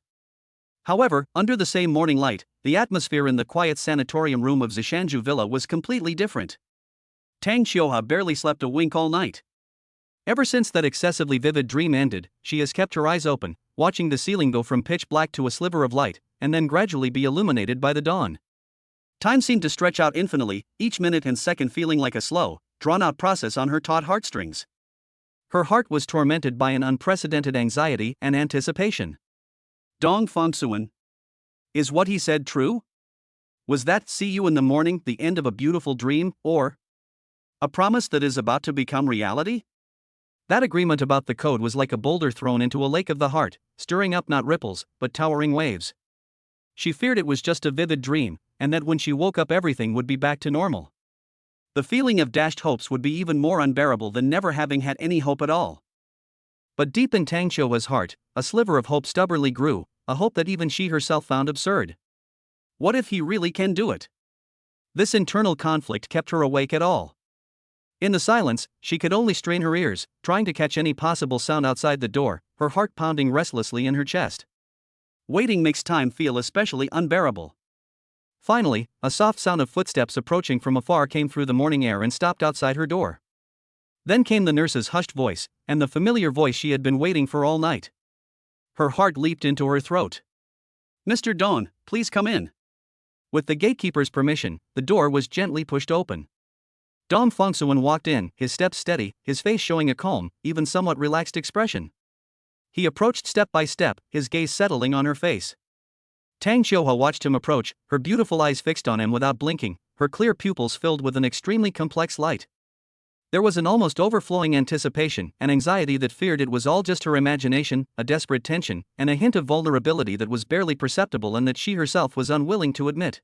Speaker 1: However, under the same morning light, the atmosphere in the quiet sanatorium room of Zishanju Villa was completely different. Tang Xiuhe barely slept a wink all night. Ever since that excessively vivid dream ended, she has kept her eyes open, watching the ceiling go from pitch black to a sliver of light, and then gradually be illuminated by the dawn. Time seemed to stretch out infinitely, each minute and second feeling like a slow, drawn-out process on her taut heartstrings. Her heart was tormented by an unprecedented anxiety and anticipation. Dong Fengsuan. Is what he said true? Was that "see you in the morning" the end of a beautiful dream, or a promise that is about to become reality? That agreement about the code was like a boulder thrown into a lake of the heart, stirring up not ripples, but towering waves. She feared it was just a vivid dream, and that when she woke up everything would be back to normal. The feeling of dashed hopes would be even more unbearable than never having had any hope at all. But deep in Tang Xiuhe's heart, a sliver of hope stubbornly grew, a hope that even she herself found absurd. What if he really can do it? This internal conflict kept her awake at all. In the silence, she could only strain her ears, trying to catch any possible sound outside the door, her heart pounding restlessly in her chest. Waiting makes time feel especially unbearable. Finally, a soft sound of footsteps approaching from afar came through the morning air and stopped outside her door. Then came the nurse's hushed voice, and the familiar voice she had been waiting for all night. Her heart leaped into her throat. "Mr. Dong, please come in." With the gatekeeper's permission, the door was gently pushed open. Dong Fengsuan walked in, his steps steady, his face showing a calm, even somewhat relaxed expression. He approached step by step, his gaze settling on her face. Tang Xiuhe watched him approach, her beautiful eyes fixed on him without blinking, her clear pupils filled with an extremely complex light. There was an almost overflowing anticipation, an anxiety that feared it was all just her imagination, a desperate tension, and a hint of vulnerability that was barely perceptible and that she herself was unwilling to admit.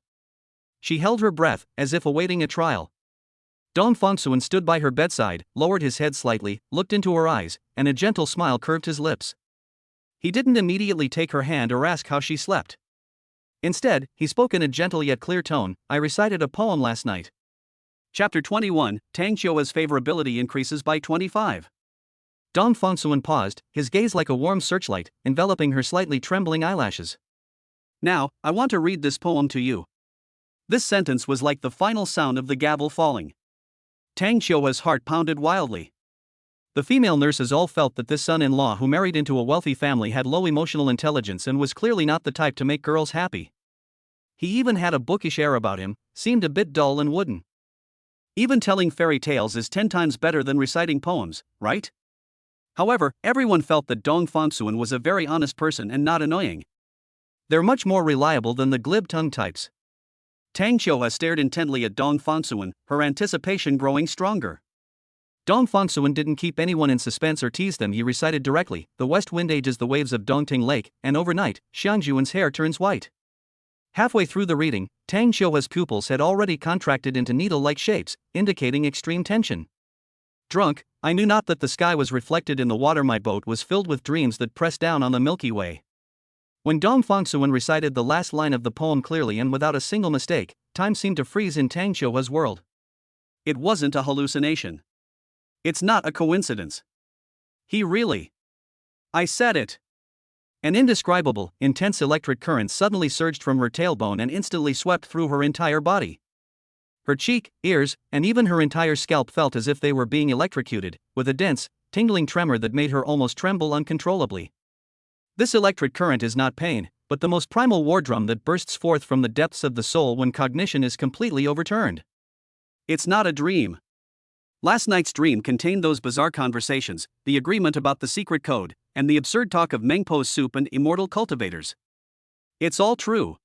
Speaker 1: She held her breath, as if awaiting a trial. Dong Fengsuan stood by her bedside, lowered his head slightly, looked into her eyes, and a gentle smile curved his lips. He didn't immediately take her hand or ask how she slept. Instead, he spoke in a gentle yet clear tone. I recited a poem last night. Chapter 21, Tang Xiu's favorability increases by 25. Dong Fengsuan paused, his gaze like a warm searchlight, enveloping her slightly trembling eyelashes. Now, I want to read this poem to you. This sentence was like the final sound of the gavel falling. Tang Xiu's heart pounded wildly. The female nurses all felt that this son-in-law who married into a wealthy family had low emotional intelligence and was clearly not the type to make girls happy. He even had a bookish air about him, seemed a bit dull and wooden. Even telling fairy tales is 10 times better than reciting poems, right? However, everyone felt that Dong Fengsuan was a very honest person and not annoying. They're much more reliable than the glib-tongued types. Tang Xiu stared intently at Dong Fengsuan, her anticipation growing stronger. Dong Fengsuan didn't keep anyone in suspense or tease them. He recited directly, the west wind ages the waves of Dongting Lake, and overnight, Xiangjuan's hair turns white. Halfway through the reading, Tang Xiu's pupils had already contracted into needle-like shapes, indicating extreme tension. Drunk, I knew not that the sky was reflected in the water. My boat was filled with dreams that pressed down on the Milky Way. When Dong Fengsuan recited the last line of the poem clearly and without a single mistake, time seemed to freeze in Tang Xiu's world. It wasn't a hallucination. It's not a coincidence. He really. I said it. An indescribable, intense electric current suddenly surged from her tailbone and instantly swept through her entire body. Her cheek, ears, and even her entire scalp felt as if they were being electrocuted, with a dense, tingling tremor that made her almost tremble uncontrollably. This electric current is not pain, but the most primal war drum that bursts forth from the depths of the soul when cognition is completely overturned. It's not a dream. Last night's dream contained those bizarre conversations, the agreement about the secret code, and the absurd talk of Mengpo's soup and immortal cultivators. It's all true.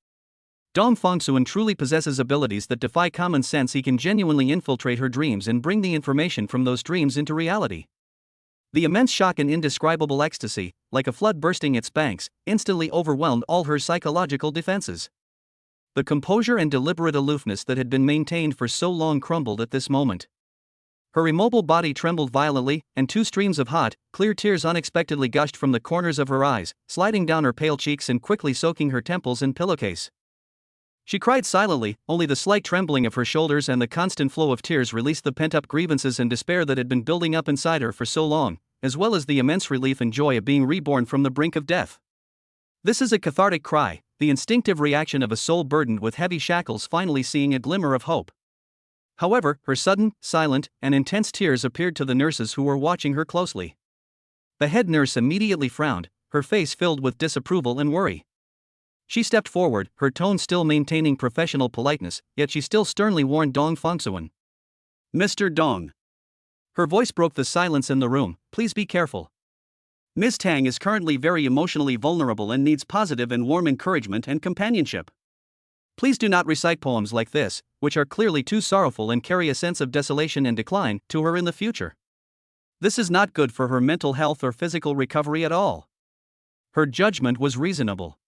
Speaker 1: Dong Fengsuan truly possesses abilities that defy common sense. He can genuinely infiltrate her dreams and bring the information from those dreams into reality. The immense shock and indescribable ecstasy, like a flood bursting its banks, instantly overwhelmed all her psychological defenses. The composure and deliberate aloofness that had been maintained for so long crumbled at this moment. Her immobile body trembled violently, and 2 streams of hot, clear tears unexpectedly gushed from the corners of her eyes, sliding down her pale cheeks and quickly soaking her temples and pillowcase. She cried silently, only the slight trembling of her shoulders and the constant flow of tears released the pent-up grievances and despair that had been building up inside her for so long, as well as the immense relief and joy of being reborn from the brink of death. This is a cathartic cry, the instinctive reaction of a soul burdened with heavy shackles finally seeing a glimmer of hope. However, her sudden, silent, and intense tears appeared to the nurses who were watching her closely. The head nurse immediately frowned, her face filled with disapproval and worry. She stepped forward, her tone still maintaining professional politeness, yet she still sternly warned Dong Fengsuan. Mr. Dong. Her voice broke the silence in the room, please be careful. Ms. Tang is currently very emotionally vulnerable and needs positive and warm encouragement and companionship. Please do not recite poems like this, which are clearly too sorrowful and carry a sense of desolation and decline, to her in the future. This is not good for her mental health or physical recovery at all. Her judgment was reasonable.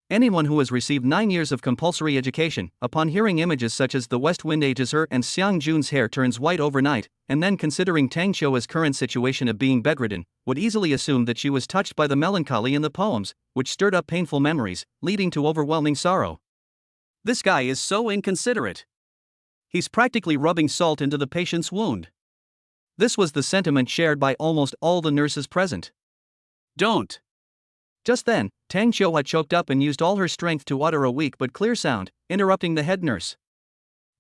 Speaker 1: Anyone who has received 9 years of compulsory education, upon hearing images such as the west wind ages her and Xiang Jun's hair turns white overnight, and then considering Tang Xiu's current situation of being bedridden, would easily assume that she was touched by the melancholy in the poems, which stirred up painful memories, leading to overwhelming sorrow. This guy is so inconsiderate. He's practically rubbing salt into the patient's wound. This was the sentiment shared by almost all the nurses present. Don't. Just then, Tang Xiu had choked up and used all her strength to utter a weak but clear sound, interrupting the head nurse.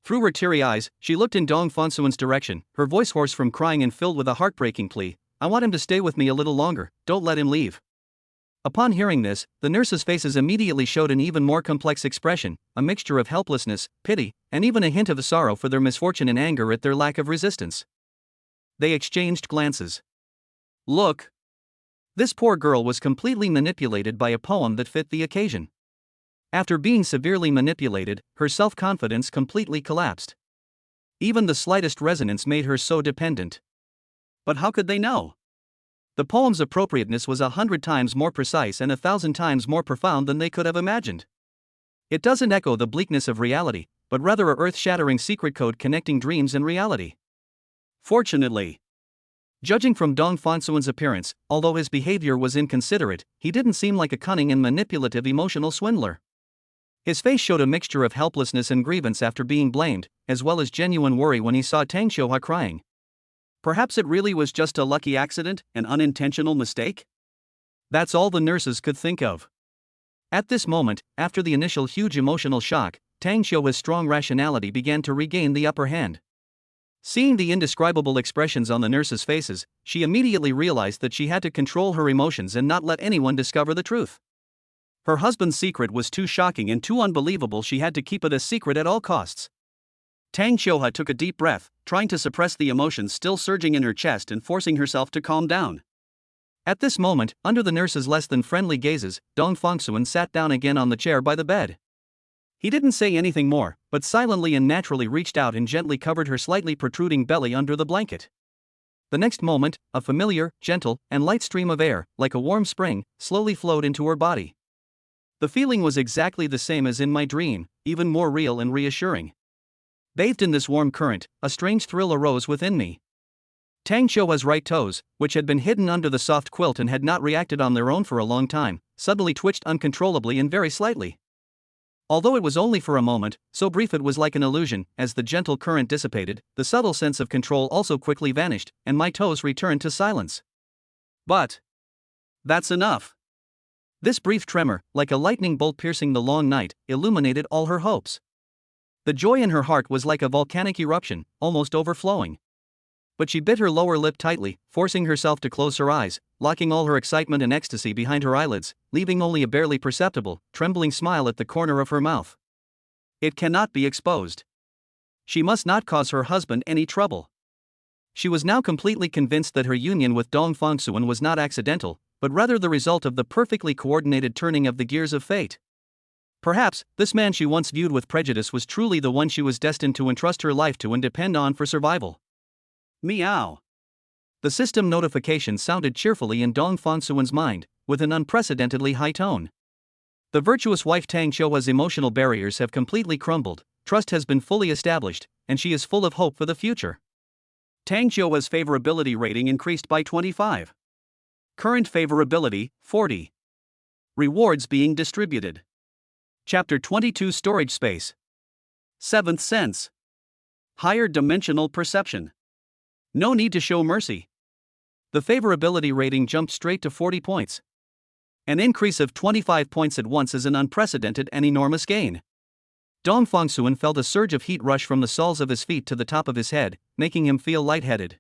Speaker 1: Through her teary eyes, she looked in Dong Fengsuan's direction, her voice hoarse from crying and filled with a heartbreaking plea. I want him to stay with me a little longer, don't let him leave. Upon hearing this, the nurses' faces immediately showed an even more complex expression, a mixture of helplessness, pity, and even a hint of sorrow for their misfortune and anger at their lack of resistance. They exchanged glances. Look. This poor girl was completely manipulated by a poem that fit the occasion. After being severely manipulated, her self-confidence completely collapsed. Even the slightest resonance made her so dependent. But how could they know? The poem's appropriateness was 100 times more precise and 1,000 times more profound than they could have imagined. It doesn't echo the bleakness of reality, but rather a earth-shattering secret code connecting dreams and reality. Fortunately, Judging from Dong Fonsuan's appearance, although his behavior was inconsiderate, he didn't seem like a cunning and manipulative emotional swindler. His face showed a mixture of helplessness and grievance after being blamed, as well as genuine worry when he saw Tang Xiuhua crying. Perhaps it really was just a lucky accident, an unintentional mistake? That's all the nurses could think of. At this moment, after the initial huge emotional shock, Tang Xiuhua's strong rationality began to regain the upper hand. Seeing the indescribable expressions on the nurses' faces, she immediately realized that she had to control her emotions and not let anyone discover the truth. Her husband's secret was too shocking and too unbelievable, she had to keep it a secret at all costs. Tang Xiuhua took a deep breath, trying to suppress the emotions still surging in her chest and forcing herself to calm down. At this moment, under the nurse's less than friendly gazes, Dong Fongsuan sat down again on the chair by the bed. He didn't say anything more, but silently and naturally reached out and gently covered her slightly protruding belly under the blanket. The next moment, a familiar, gentle, and light stream of air, like a warm spring, slowly flowed into her body. The feeling was exactly the same as in my dream, even more real and reassuring. Bathed in this warm current, a strange thrill arose within me. Tang Xiuhua's right toes, which had been hidden under the soft quilt and had not reacted on their own for a long time, suddenly twitched uncontrollably and very slightly. Although it was only for a moment, so brief it was like an illusion, as the gentle current dissipated, the subtle sense of control also quickly vanished, and my toes returned to silence. But that's enough. This brief tremor, like a lightning bolt piercing the long night, illuminated all her hopes. The joy in her heart was like a volcanic eruption, almost overflowing. But she bit her lower lip tightly, forcing herself to close her eyes, locking all her excitement and ecstasy behind her eyelids, leaving only a barely perceptible, trembling smile at the corner of her mouth. It cannot be exposed. She must not cause her husband any trouble. She was now completely convinced that her union with Dong Fongsuan was not accidental, but rather the result of the perfectly coordinated turning of the gears of fate. Perhaps, this man she once viewed with prejudice was truly the one she was destined to entrust her life to and depend on for survival. Meow. The system notification sounded cheerfully in Dong Fongsuan's mind, with an unprecedentedly high tone. The virtuous wife Tang Xiuhua's emotional barriers have completely crumbled, trust has been fully established, and she is full of hope for the future. Tang Xiuhua's favorability rating increased by 25. Current favorability, 40. Rewards being distributed. Chapter 22 Storage Space. Seventh Sense. Higher dimensional perception. No need to show mercy. The favorability rating jumped straight to 40 points. An increase of 25 points at once is an unprecedented and enormous gain. Dong Fongsuan felt a surge of heat rush from the soles of his feet to the top of his head, making him feel lightheaded.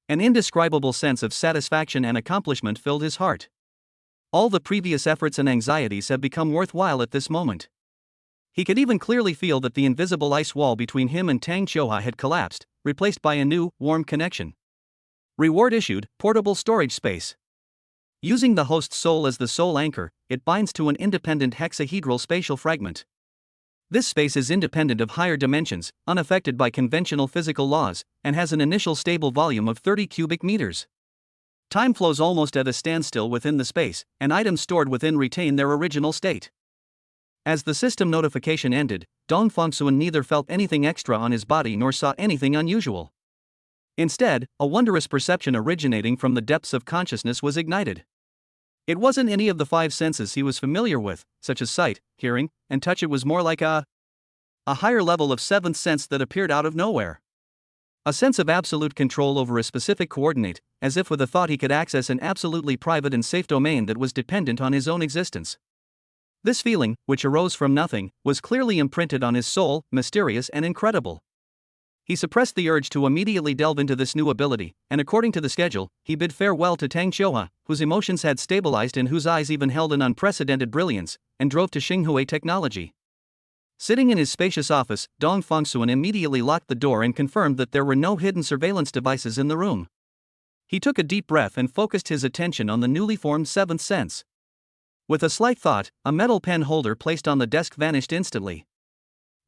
Speaker 1: An indescribable sense of satisfaction and accomplishment filled his heart. All the previous efforts and anxieties have become worthwhile at this moment. He could even clearly feel that the invisible ice wall between him and Tang Xiuhua had collapsed, replaced by a new, warm connection. Reward issued, portable storage space. Using the host's soul as the sole anchor, it binds to an independent hexahedral spatial fragment. This space is independent of higher dimensions, unaffected by conventional physical laws, and has an initial stable volume of 30 cubic meters. Time flows almost at a standstill within the space, and items stored within retain their original state. As the system notification ended, Dong Fongsuan neither felt anything extra on his body nor saw anything unusual. Instead, a wondrous perception originating from the depths of consciousness was ignited. It wasn't any of the five senses he was familiar with, such as sight, hearing, and touch. It was more like a higher level of seventh sense that appeared out of nowhere. A sense of absolute control over a specific coordinate, as if with a thought he could access an absolutely private and safe domain that was dependent on his own existence. This feeling, which arose from nothing, was clearly imprinted on his soul, mysterious and incredible. He suppressed the urge to immediately delve into this new ability, and according to the schedule, he bid farewell to Tang Xiuhua, whose emotions had stabilized and whose eyes even held an unprecedented brilliance, and drove to Xinghui Technology. Sitting in his spacious office, Dong Fongsuan immediately locked the door and confirmed that there were no hidden surveillance devices in the room. He took a deep breath and focused his attention on the newly formed seventh sense. With a slight thought, a metal pen holder placed on the desk vanished instantly.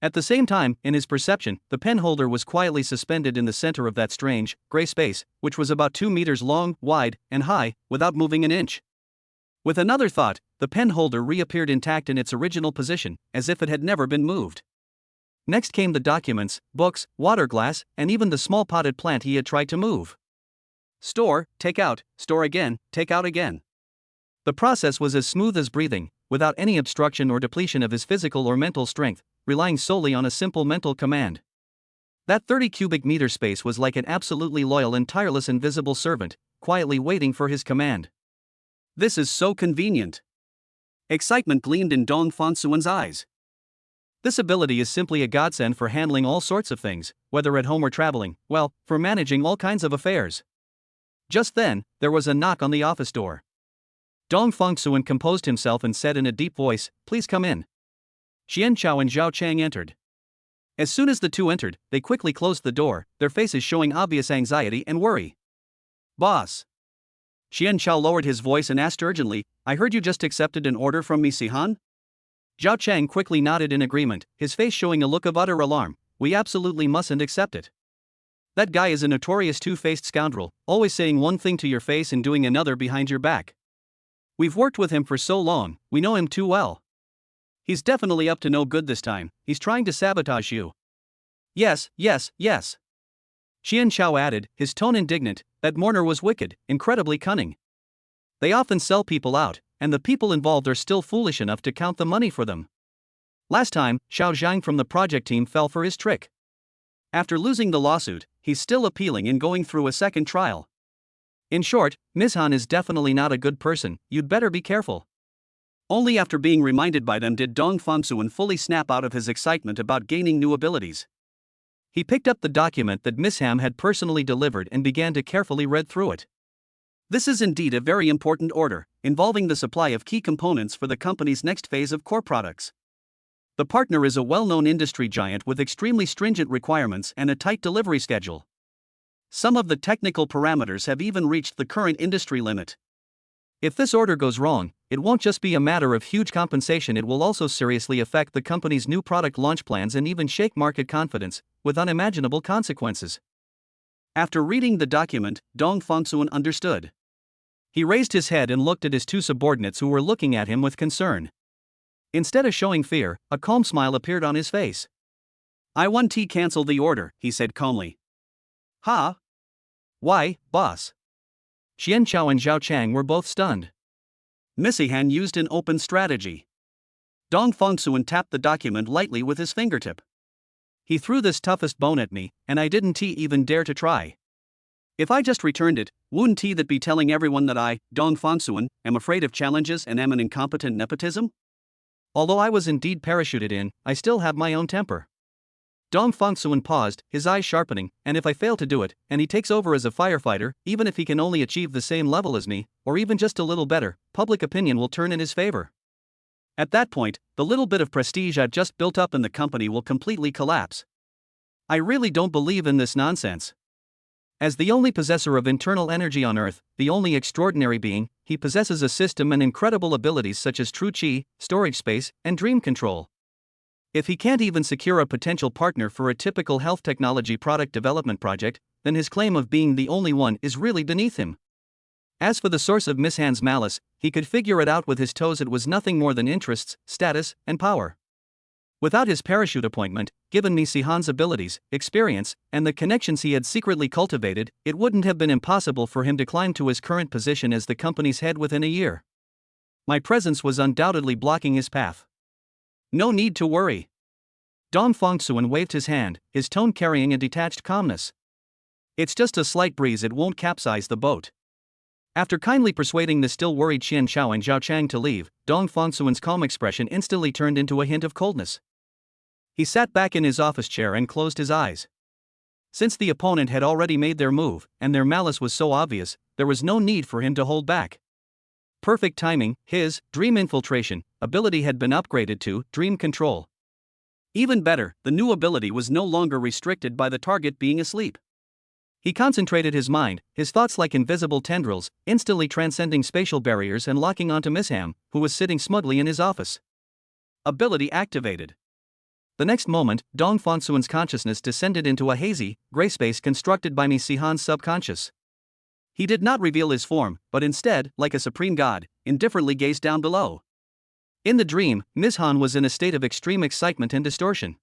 Speaker 1: At the same time, in his perception, the pen holder was quietly suspended in the center of that strange, gray space, which was about 2 meters long, wide, and high, without moving an inch. With another thought, the pen holder reappeared intact in its original position, as if it had never been moved. Next came the documents, books, water glass, and even the small potted plant he had tried to move. store, take out, store again, take out again. The process was as smooth as breathing, without any obstruction or depletion of his physical or mental strength, relying solely on a simple mental command. That 30 cubic meter space was like an absolutely loyal and tireless invisible servant, quietly waiting for his command. This is so convenient. Excitement gleamed in Dong Fongsuan's eyes. This ability is simply a godsend for handling all sorts of things, whether at home or traveling, well, for managing all kinds of affairs. Just then, there was a knock on the office door. Dong Fongsuan composed himself and said in a deep voice, "Please come in." Xian Chao and Zhao Chang entered. As soon as the two entered, they quickly closed the door, their faces showing obvious anxiety and worry. "Boss." Xian Chao lowered his voice and asked urgently, "I heard you just accepted an order from me, Sihan?" Zhao Chang quickly nodded in agreement, his face showing a look of utter alarm. "We absolutely mustn't accept it. That guy is a notorious two-faced scoundrel, always saying one thing to your face and doing another behind your back. We've worked with him for so long, we know him too well. He's definitely up to no good this time, he's trying to sabotage you." "Yes, yes, yes." Xian Chao added, his tone indignant, "That mourner was wicked, incredibly cunning. They often sell people out, and the people involved are still foolish enough to count the money for them. Last time, Xiao Zhang from the project team fell for his trick. After losing the lawsuit, he's still appealing and going through a second trial. In short, Ms. Han is definitely not a good person, you'd better be careful." Only after being reminded by them did Dong Fongsuan fully snap out of his excitement about gaining new abilities. He picked up the document that Miss Ham had personally delivered and began to carefully read through it. This is indeed a very important order, involving the supply of key components for the company's next phase of core products. The partner is a well-known industry giant with extremely stringent requirements and a tight delivery schedule. Some of the technical parameters have even reached the current industry limit. If this order goes wrong, it won't just be a matter of huge compensation, it will also seriously affect the company's new product launch plans and even shake market confidence, with unimaginable consequences. After reading the document, Dong Fongsuan understood. He raised his head and looked at his two subordinates who were looking at him with concern. Instead of showing fear, a calm smile appeared on his face. "I want to cancel the order," he said calmly. "Ha? Why, boss?" Xian Chao and Zhao Chang were both stunned. Missy Han used an open strategy. Dong Fongsuan tapped the document lightly with his fingertip. "He threw this toughest bone at me, and I didn't even dare to try. If I just returned it, wouldn't that be telling everyone that I, Dong Fongsuan, am afraid of challenges and am an incompetent nepotism? Although I was indeed parachuted in, I still have my own temper." Dong Fongsuan paused, his eyes sharpening, "And if I fail to do it, and he takes over as a firefighter, even if he can only achieve the same level as me, or even just a little better, public opinion will turn in his favor. At that point, the little bit of prestige I've just built up in the company will completely collapse. I really don't believe in this nonsense." As the only possessor of internal energy on Earth, the only extraordinary being, he possesses a system and incredible abilities such as true chi, storage space, and dream control. If he can't even secure a potential partner for a typical health technology product development project, then his claim of being the only one is really beneath him. As for the source of Miss Han's malice, he could figure it out with his toes. It was nothing more than interests, status, and power. Without his parachute appointment, given Miss Han's abilities, experience, and the connections he had secretly cultivated, it wouldn't have been impossible for him to climb to his current position as the company's head within a year. My presence was undoubtedly blocking his path. No need to worry. Dong Fongsuan waved his hand, his tone carrying a detached calmness. It's just a slight breeze, it won't capsize the boat. After kindly persuading the still worried Xian Chao and Zhao Chang to leave, Dong Fongsuan's calm expression instantly turned into a hint of coldness. He sat back in his office chair and closed his eyes. Since the opponent had already made their move, and their malice was so obvious, there was no need for him to hold back. Perfect timing, his dream infiltration ability had been upgraded to dream control. Even better, the new ability was no longer restricted by the target being asleep. He concentrated his mind, his thoughts like invisible tendrils, instantly transcending spatial barriers and locking onto Miss Ham, who was sitting smugly in his office. Ability activated. The next moment, Dong Fongsuan's consciousness descended into a hazy, gray space constructed by Miss Han's subconscious. He did not reveal his form, but instead, like a supreme god, indifferently gazed down below. In the dream, Miss Han was in a state of extreme excitement and distortion.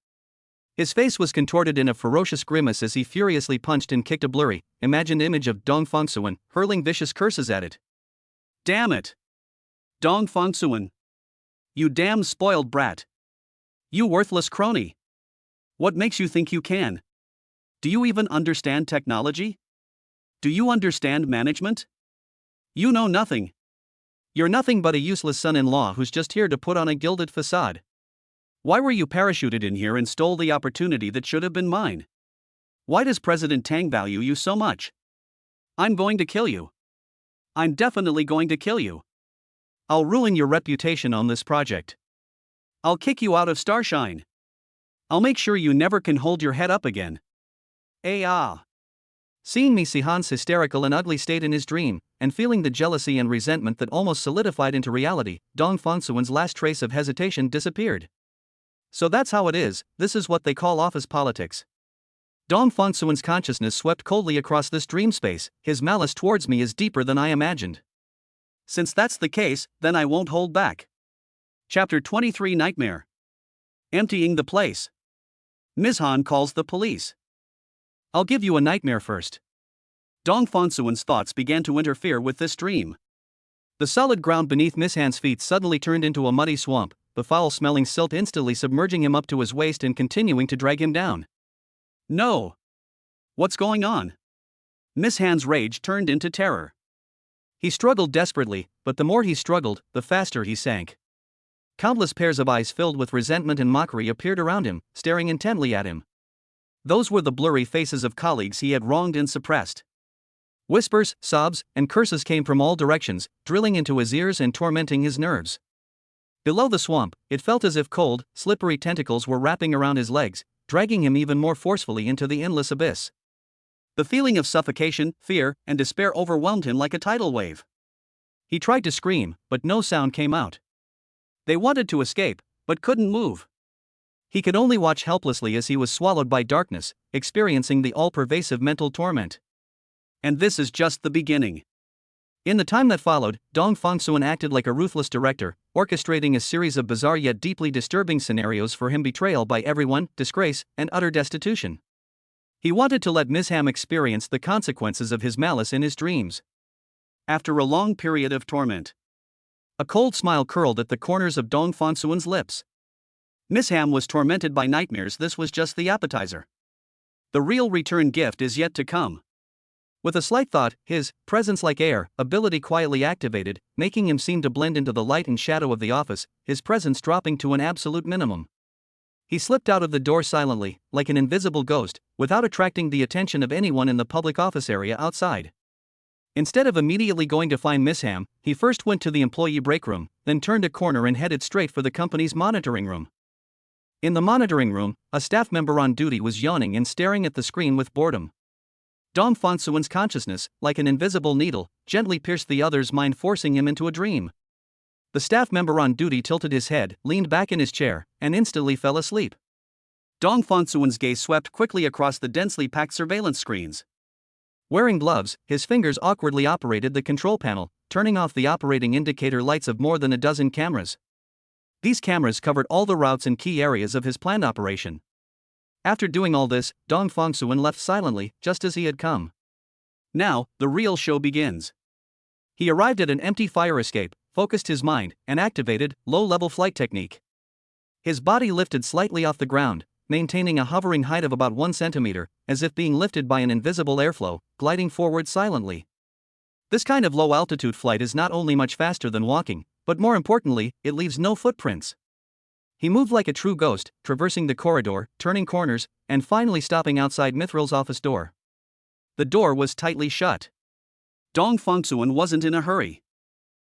Speaker 1: His face was contorted in a ferocious grimace as he furiously punched and kicked a blurry, imagined image of Dong Fongsuan, hurling vicious curses at it. Damn it! Dong Fongsuan! You damn spoiled brat! You worthless crony! What makes you think you can? Do you even understand technology? Do you understand management? You know nothing. You're nothing but a useless son-in-law who's just here to put on a gilded facade. Why were you parachuted in here and stole the opportunity that should have been mine? Why does President Tang value you so much? I'm going to kill you. I'm definitely going to kill you. I'll ruin your reputation on this project. I'll kick you out of Starshine. I'll make sure you never can hold your head up again. Seeing Misihan's hysterical and ugly state in his dream, and feeling the jealousy and resentment that almost solidified into reality, Dong Fongsuan's last trace of hesitation disappeared. So that's how it is, this is what they call office politics. Dong Fongsuan's consciousness swept coldly across this dream space. His malice towards me is deeper than I imagined. Since that's the case, then I won't hold back. Chapter 23 Nightmare. Emptying the place. Ms. Han calls the police. I'll give you a nightmare first. Dong Fongsuan's thoughts began to interfere with this dream. The solid ground beneath Miss Han's feet suddenly turned into a muddy swamp, the foul-smelling silt instantly submerging him up to his waist and continuing to drag him down. No! What's going on? Miss Han's rage turned into terror. He struggled desperately, but the more he struggled, the faster he sank. Countless pairs of eyes filled with resentment and mockery appeared around him, staring intently at him. Those were the blurry faces of colleagues he had wronged and suppressed. Whispers, sobs, and curses came from all directions, drilling into his ears and tormenting his nerves. Below the swamp, it felt as if cold, slippery tentacles were wrapping around his legs, dragging him even more forcefully into the endless abyss. The feeling of suffocation, fear, and despair overwhelmed him like a tidal wave. He tried to scream, but no sound came out. They wanted to escape, but couldn't move. He could only watch helplessly as he was swallowed by darkness, experiencing the all-pervasive mental torment. And this is just the beginning. In the time that followed, Dong Fongsuan acted like a ruthless director, orchestrating a series of bizarre yet deeply disturbing scenarios for him: betrayal by everyone, disgrace, and utter destitution. He wanted to let Ms. Ham experience the consequences of his malice in his dreams. After a long period of torment, a cold smile curled at the corners of Dong Fongsuan's lips. Miss Ham was tormented by nightmares. This was just the appetizer. The real return gift is yet to come. With a slight thought, his presence-like air ability quietly activated, making him seem to blend into the light and shadow of the office, his presence dropping to an absolute minimum. He slipped out of the door silently, like an invisible ghost, without attracting the attention of anyone in the public office area outside. Instead of immediately going to find Miss Ham, he first went to the employee break room, then turned a corner and headed straight for the company's monitoring room. In the monitoring room, a staff member on duty was yawning and staring at the screen with boredom. Dong Fongsuan's consciousness, like an invisible needle, gently pierced the other's mind, forcing him into a dream. The staff member on duty tilted his head, leaned back in his chair, and instantly fell asleep. Dong Fongsuan's gaze swept quickly across the densely packed surveillance screens. Wearing gloves, his fingers awkwardly operated the control panel, turning off the operating indicator lights of more than a dozen cameras. These cameras covered all the routes and key areas of his planned operation. After doing all this, Dong Fongsuan left silently, just as he had come. Now, the real show begins. He arrived at an empty fire escape, focused his mind, and activated low-level flight technique. His body lifted slightly off the ground, maintaining a hovering height of about 1 centimeter, as if being lifted by an invisible airflow, gliding forward silently. This kind of low-altitude flight is not only much faster than walking, but more importantly, it leaves no footprints. He moved like a true ghost, traversing the corridor, turning corners, and finally stopping outside Mithril's office door. The door was tightly shut. Dong Fongsuan wasn't in a hurry.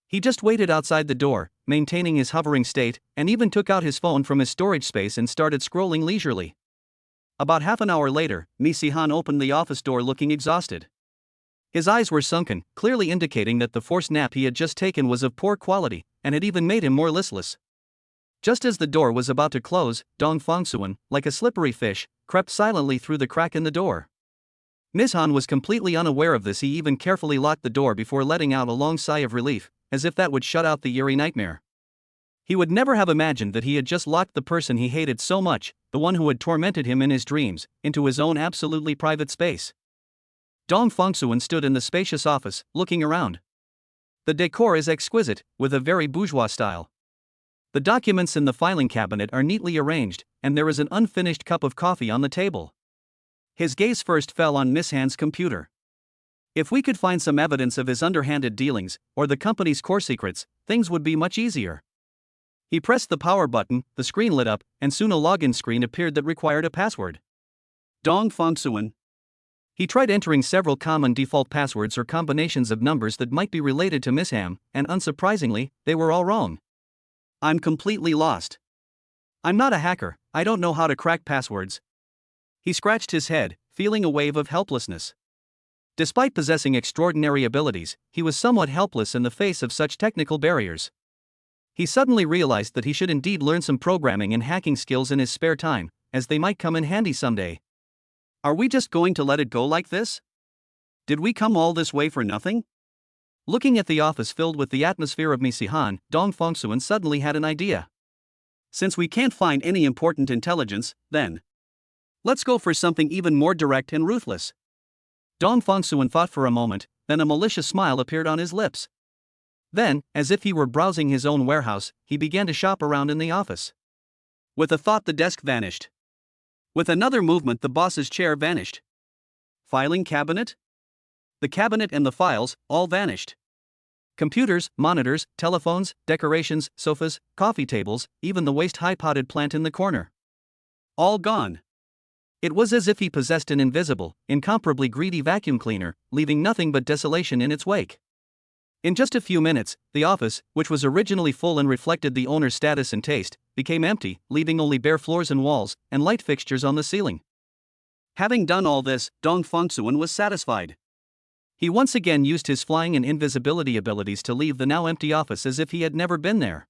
Speaker 1: He just waited outside the door, maintaining his hovering state, and even took out his phone from his storage space and started scrolling leisurely. About half an hour later, Mi-Si-han opened the office door looking exhausted. His eyes were sunken, clearly indicating that the forced nap he had just taken was of poor quality, and had even made him more listless. Just as the door was about to close, Dong Fongsuan, like a slippery fish, crept silently through the crack in the door. Ms. Han was completely unaware of this. He even carefully locked the door before letting out a long sigh of relief, as if that would shut out the eerie nightmare. He would never have imagined that he had just locked the person he hated so much, the one who had tormented him in his dreams, into his own absolutely private space. Dong Fongsuan stood in the spacious office, looking around. The decor is exquisite, with a very bourgeois style. The documents in the filing cabinet are neatly arranged, and there is an unfinished cup of coffee on the table. His gaze first fell on Miss Han's computer. If we could find some evidence of his underhanded dealings, or the company's core secrets, things would be much easier. He pressed the power button, the screen lit up, and soon a login screen appeared that required a password. Dong Fongsuan. He tried entering several common default passwords or combinations of numbers that might be related to Miss Ham, and unsurprisingly, they were all wrong. I'm completely lost. I'm not a hacker, I don't know how to crack passwords. He scratched his head, feeling a wave of helplessness. Despite possessing extraordinary abilities, he was somewhat helpless in the face of such technical barriers. He suddenly realized that he should indeed learn some programming and hacking skills in his spare time, as they might come in handy someday. Are we just going to let it go like this? Did we come all this way for nothing? Looking at the office filled with the atmosphere of Misihan, Dong Fongsuan suddenly had an idea. Since we can't find any important intelligence, then let's go for something even more direct and ruthless. Dong Fongsuan thought for a moment, then a malicious smile appeared on his lips. Then, as if he were browsing his own warehouse, he began to shop around in the office. With a thought, the desk vanished. With another movement, the boss's chair vanished. Filing cabinet? The cabinet and the files all vanished. Computers, monitors, telephones, decorations, sofas, coffee tables, even the waist-high potted plant in the corner. All gone. It was as if he possessed an invisible, incomparably greedy vacuum cleaner, leaving nothing but desolation in its wake. In just a few minutes, the office, which was originally full and reflected the owner's status and taste, became empty, leaving only bare floors and walls, and light fixtures on the ceiling. Having done all this, Dong Fongsuan was satisfied. He once again used his flying and invisibility abilities to leave the now empty office as if he had never been there.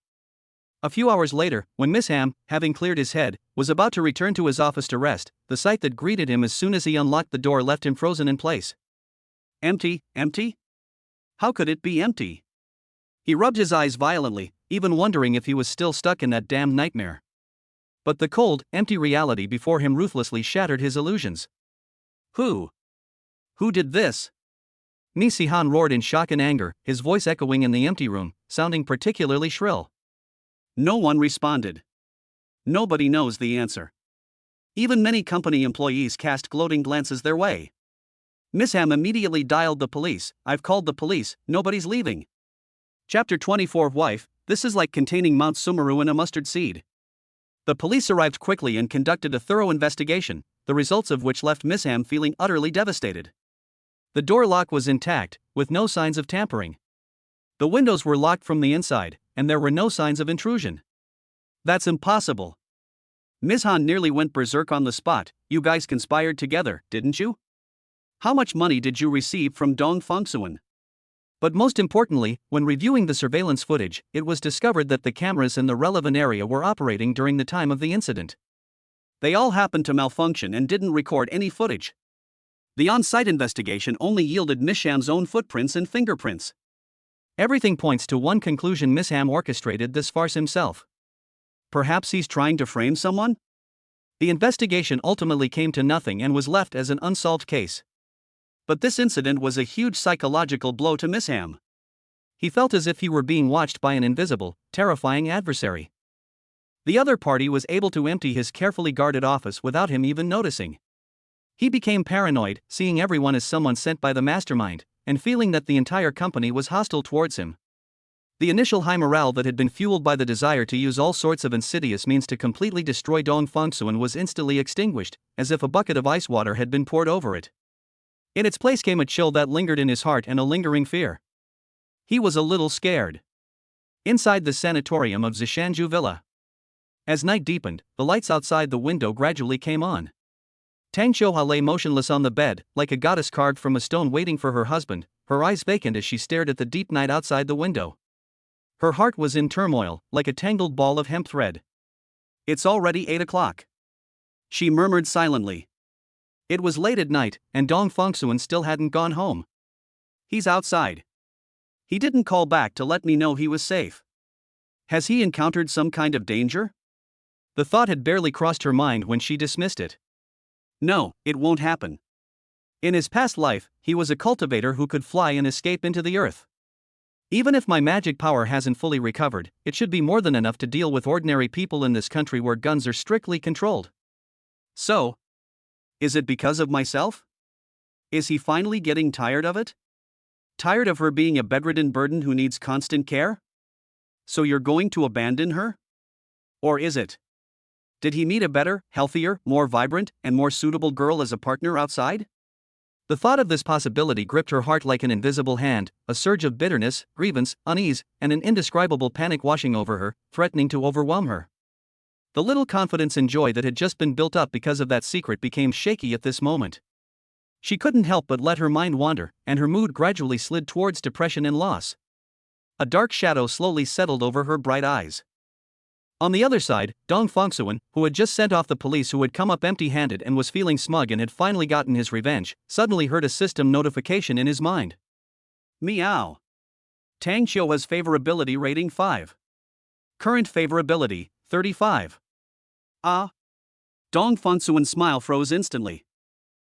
Speaker 1: A few hours later, when Miss Ham, having cleared his head, was about to return to his office to rest, the sight that greeted him as soon as he unlocked the door left him frozen in place. Empty, empty? How could it be empty? He rubbed his eyes violently, even wondering if he was still stuck in that damned nightmare. But the cold, empty reality before him ruthlessly shattered his illusions. Who did this? Misihan roared in shock and anger, his voice echoing in the empty room, sounding particularly shrill. No one responded. Nobody knows the answer. Even many company employees cast gloating glances their way. Miss Ham immediately dialed the police. I've called the police, nobody's leaving. Chapter 24 Wife, this is like containing Mount Sumeru in a mustard seed. The police arrived quickly and conducted a thorough investigation, the results of which left Miss Ham feeling utterly devastated. The door lock was intact, with no signs of tampering. The windows were locked from the inside, and there were no signs of intrusion. That's impossible. Miss Han nearly went berserk on the spot. You guys conspired together, didn't you? How much money did you receive from Dong Fongsuan? But most importantly, when reviewing the surveillance footage, it was discovered that the cameras in the relevant area were operating during the time of the incident. They all happened to malfunction and didn't record any footage. The on-site investigation only yielded Miss Ham's own footprints and fingerprints. Everything points to one conclusion: Miss Ham orchestrated this farce himself. Perhaps he's trying to frame someone? The investigation ultimately came to nothing and was left as an unsolved case. But this incident was a huge psychological blow to Miss Ham. He felt as if he were being watched by an invisible, terrifying adversary. The other party was able to empty his carefully guarded office without him even noticing. He became paranoid, seeing everyone as someone sent by the mastermind, and feeling that the entire company was hostile towards him. The initial high morale that had been fueled by the desire to use all sorts of insidious means to completely destroy Dong Fongsuan was instantly extinguished, as if a bucket of ice water had been poured over it. In its place came a chill that lingered in his heart and a lingering fear. He was a little scared. Inside the sanatorium of Zishanju Villa. As night deepened, the lights outside the window gradually came on. Tang Xiuhua lay motionless on the bed, like a goddess carved from a stone waiting for her husband, her eyes vacant as she stared at the deep night outside the window. Her heart was in turmoil, like a tangled ball of hemp thread. It's already 8 o'clock. She murmured silently. It was late at night, and Dong Fongsuan still hadn't gone home. He's outside. He didn't call back to let me know he was safe. Has he encountered some kind of danger? The thought had barely crossed her mind when she dismissed it. No, it won't happen. In his past life, he was a cultivator who could fly and escape into the earth. Even if my magic power hasn't fully recovered, it should be more than enough to deal with ordinary people in this country where guns are strictly controlled. So, is it because of myself? Is he finally getting tired of it? Tired of her being a bedridden burden who needs constant care? So you're going to abandon her? Or is it? Did he meet a better, healthier, more vibrant, and more suitable girl as a partner outside? The thought of this possibility gripped her heart like an invisible hand, a surge of bitterness, grievance, unease, and an indescribable panic washing over her, threatening to overwhelm her. The little confidence and joy that had just been built up because of that secret became shaky at this moment. She couldn't help but let her mind wander, and her mood gradually slid towards depression and loss. A dark shadow slowly settled over her bright eyes. On the other side, Dong Fongsuan, who had just sent off the police who had come up empty-handed and was feeling smug and had finally gotten his revenge, suddenly heard a system notification in his mind. Meow. Tang Xiuha's favorability rating 5. Current favorability, 35. Ah. Dong Fongsuan's smile froze instantly.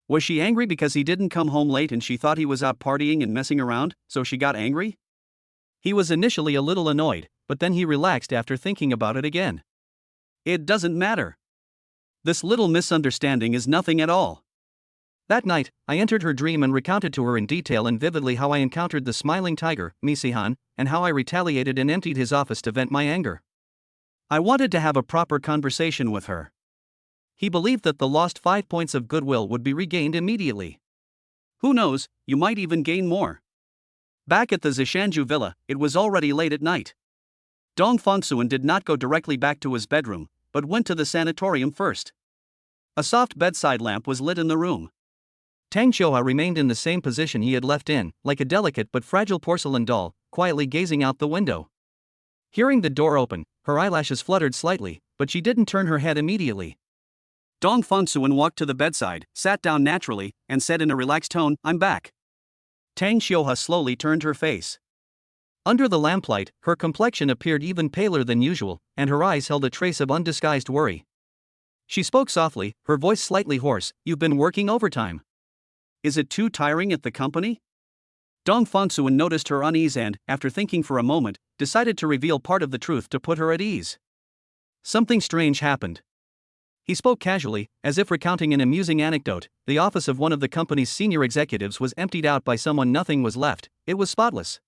Speaker 1: Was she angry because he didn't come home late and she thought he was out partying and messing around, so she got angry? He was initially a little annoyed, but then he relaxed after thinking about it again. It doesn't matter. This little misunderstanding is nothing at all. That night, I entered her dream and recounted to her in detail and vividly how I encountered the smiling tiger, Misihan, and how I retaliated and emptied his office to vent my anger. I wanted to have a proper conversation with her. He believed that the lost 5 points of goodwill would be regained immediately. Who knows, you might even gain more. Back at the Zishanju villa, it was already late at night. Dong Fongsuan did not go directly back to his bedroom, but went to the sanatorium first. A soft bedside lamp was lit in the room. Tang Xiuha remained in the same position he had left in, like a delicate but fragile porcelain doll, quietly gazing out the window. Hearing the door open, her eyelashes fluttered slightly, but she didn't turn her head immediately. Dong Fongsuan walked to the bedside, sat down naturally, and said in a relaxed tone, "I'm back." Tang Xiuha slowly turned her face. Under the lamplight, her complexion appeared even paler than usual, and her eyes held a trace of undisguised worry. She spoke softly, her voice slightly hoarse, "You've been working overtime. Is it too tiring at the company?" Dong Fongsuan noticed her unease and, after thinking for a moment, decided to reveal part of the truth to put her at ease. Something strange happened. He spoke casually, as if recounting an amusing anecdote. The office of one of the company's senior executives was emptied out by someone. Nothing was left, it was spotless.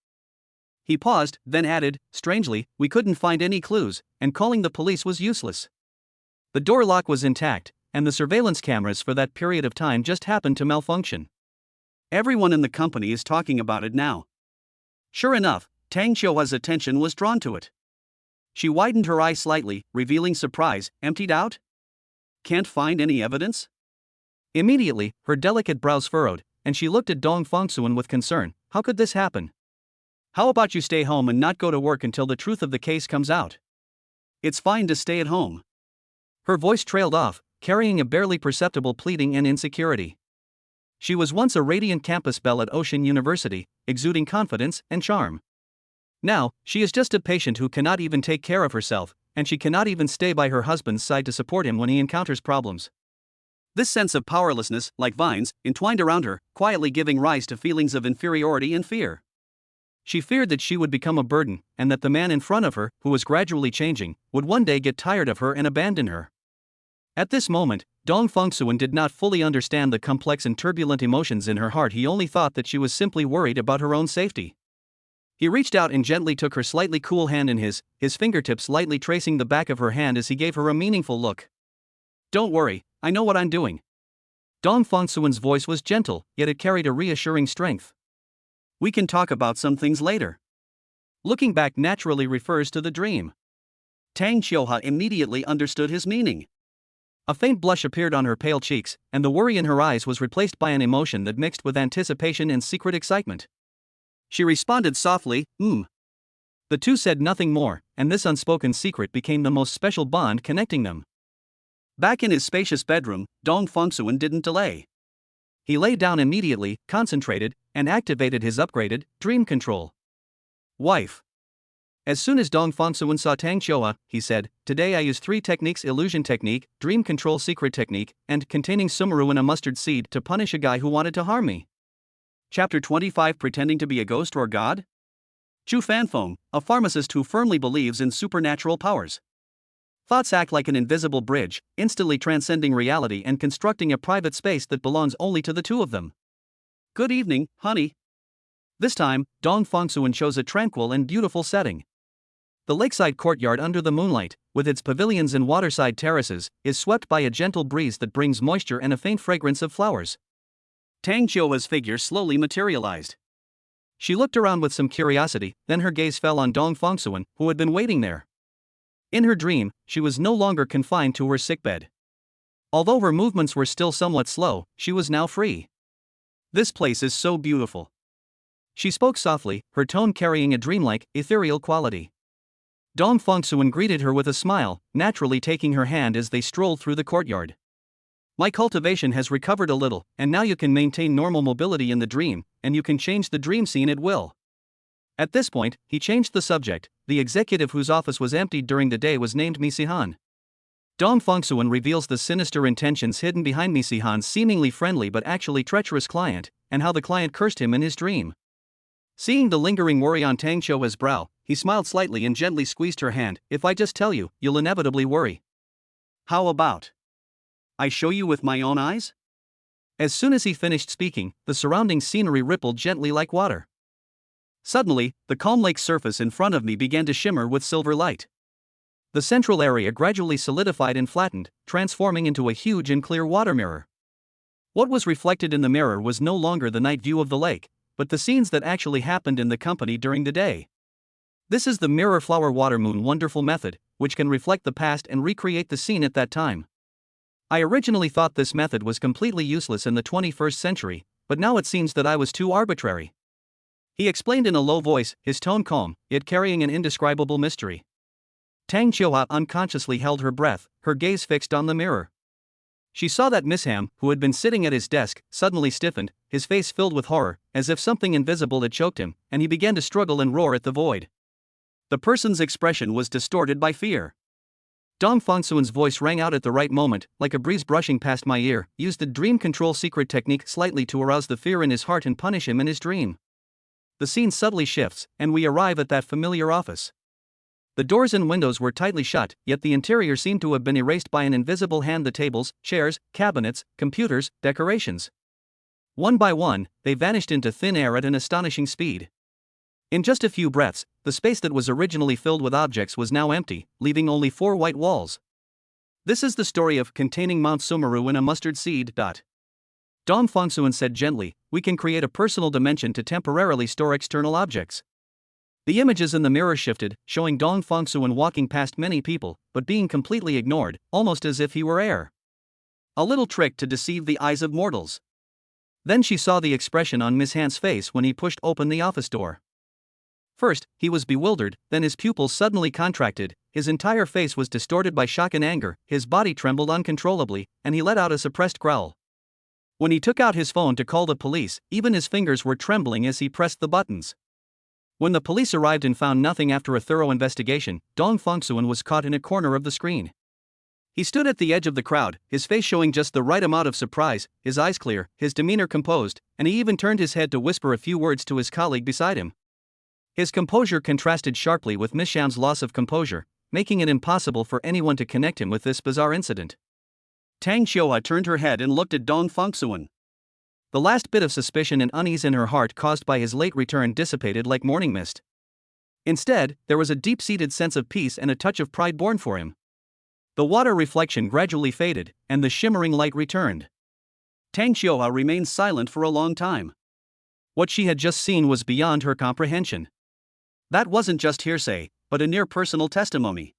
Speaker 1: He paused, then added, "Strangely, we couldn't find any clues, and calling the police was useless. The door lock was intact, and the surveillance cameras for that period of time just happened to malfunction. Everyone in the company is talking about it now." Sure enough, Tang Xiuha's attention was drawn to it. She widened her eyes slightly, revealing surprise. "Emptied out? Can't find any evidence?" Immediately, her delicate brows furrowed, and she looked at Dong Fongsuan with concern. "How could this happen? How about you stay home and not go to work until the truth of the case comes out? It's fine to stay at home." Her voice trailed off, carrying a barely perceptible pleading and insecurity. She was once a radiant campus belle at Ocean University, exuding confidence and charm. Now, she is just a patient who cannot even take care of herself, and she cannot even stay by her husband's side to support him when he encounters problems. This sense of powerlessness, like vines, entwined around her, quietly giving rise to feelings of inferiority and fear. She feared that she would become a burden, and that the man in front of her, who was gradually changing, would one day get tired of her and abandon her. At this moment, Dong Fongsuan did not fully understand the complex and turbulent emotions in her heart. He only thought that she was simply worried about her own safety. He reached out and gently took her slightly cool hand in his fingertips lightly tracing the back of her hand as he gave her a meaningful look. "Don't worry, I know what I'm doing." Dong Fongsuan's voice was gentle, yet it carried a reassuring strength. "We can talk about some things later." Looking back naturally refers to the dream. Tang Xiuha immediately understood his meaning. A faint blush appeared on her pale cheeks, and the worry in her eyes was replaced by an emotion that mixed with anticipation and secret excitement. She responded softly, The two said nothing more, and this unspoken secret became the most special bond connecting them. Back in his spacious bedroom, Dong Fongsuan didn't delay. He lay down immediately, concentrated, and activated his upgraded dream control. Wife. As soon as Dong Fongsuan saw Tang Qiuhua, he said, "Today I use 3 techniques: illusion technique, dream control secret technique, and containing sumaru in a mustard seed to punish a guy who wanted to harm me." Chapter 25: Pretending to be a ghost or god? Chu Fanfeng, a pharmacist who firmly believes in supernatural powers. Thoughts act like an invisible bridge, instantly transcending reality and constructing a private space that belongs only to the two of them. "Good evening, honey." This time, Dong Fongsuan chose a tranquil and beautiful setting. The lakeside courtyard under the moonlight, with its pavilions and waterside terraces, is swept by a gentle breeze that brings moisture and a faint fragrance of flowers. Tang Qiuhua's figure slowly materialized. She looked around with some curiosity, then her gaze fell on Dong Fongsuan, who had been waiting there. In her dream, she was no longer confined to her sickbed. Although her movements were still somewhat slow, she was now free. "This place is so beautiful." She spoke softly, her tone carrying a dreamlike, ethereal quality. Dong Fongsuan greeted her with a smile, naturally taking her hand as they strolled through the courtyard. "My cultivation has recovered a little, and now you can maintain normal mobility in the dream, and you can change the dream scene at will." At this point, he changed the subject. The executive whose office was emptied during the day was named Misihan. Dong Fongsuan reveals the sinister intentions hidden behind Misihan's seemingly friendly but actually treacherous client, and how the client cursed him in his dream. Seeing the lingering worry on Tang Qiuhua's brow, he smiled slightly and gently squeezed her hand. "If I just tell you, you'll inevitably worry. How about I show you with my own eyes?" As soon as he finished speaking, the surrounding scenery rippled gently like water. Suddenly, the calm lake surface in front of me began to shimmer with silver light. The central area gradually solidified and flattened, transforming into a huge and clear water mirror. What was reflected in the mirror was no longer the night view of the lake, but the scenes that actually happened in the company during the day. This is the mirror flower water moon wonderful method, which can reflect the past and recreate the scene at that time. I originally thought this method was completely useless in the 21st century, but now it seems that I was too arbitrary. He explained in a low voice, his tone calm, yet carrying an indescribable mystery. Tang Qiuhua unconsciously held her breath, her gaze fixed on the mirror. She saw that Misham, who had been sitting at his desk, suddenly stiffened, his face filled with horror, as if something invisible had choked him, and he began to struggle and roar at the void. The person's expression was distorted by fear. Dong Fongsuan's voice rang out at the right moment, like a breeze brushing past my ear. "Use the dream control secret technique slightly to arouse the fear in his heart and punish him in his dream." The scene subtly shifts, and we arrive at that familiar office. The doors and windows were tightly shut, yet the interior seemed to have been erased by an invisible hand. The tables, chairs, cabinets, computers, decorations. One by one, they vanished into thin air at an astonishing speed. In just a few breaths, the space that was originally filled with objects was now empty, leaving only 4 white walls. This is the story of containing Mount Sumeru in a mustard seed. Dong Fongsuan said gently, "We can create a personal dimension to temporarily store external objects." The images in the mirror shifted, showing Dong Fongsuan walking past many people, but being completely ignored, almost as if he were air. A little trick to deceive the eyes of mortals. Then she saw the expression on Miss Han's face when he pushed open the office door. First, he was bewildered, then his pupils suddenly contracted, his entire face was distorted by shock and anger, his body trembled uncontrollably, and he let out a suppressed growl. When he took out his phone to call the police, even his fingers were trembling as he pressed the buttons. When the police arrived and found nothing after a thorough investigation, Dong Fongsuan was caught in a corner of the screen. He stood at the edge of the crowd, his face showing just the right amount of surprise, his eyes clear, his demeanor composed, and he even turned his head to whisper a few words to his colleague beside him. His composure contrasted sharply with Miss Sham's loss of composure, making it impossible for anyone to connect him with this bizarre incident. Tang Qiuhua turned her head and looked at Dong Fongsuan. The last bit of suspicion and unease in her heart caused by his late return dissipated like morning mist. Instead, there was a deep-seated sense of peace and a touch of pride born for him. The water reflection gradually faded, and the shimmering light returned. Tang Qiuhua remained silent for a long time. What she had just seen was beyond her comprehension. That wasn't just hearsay, but a near-personal testimony.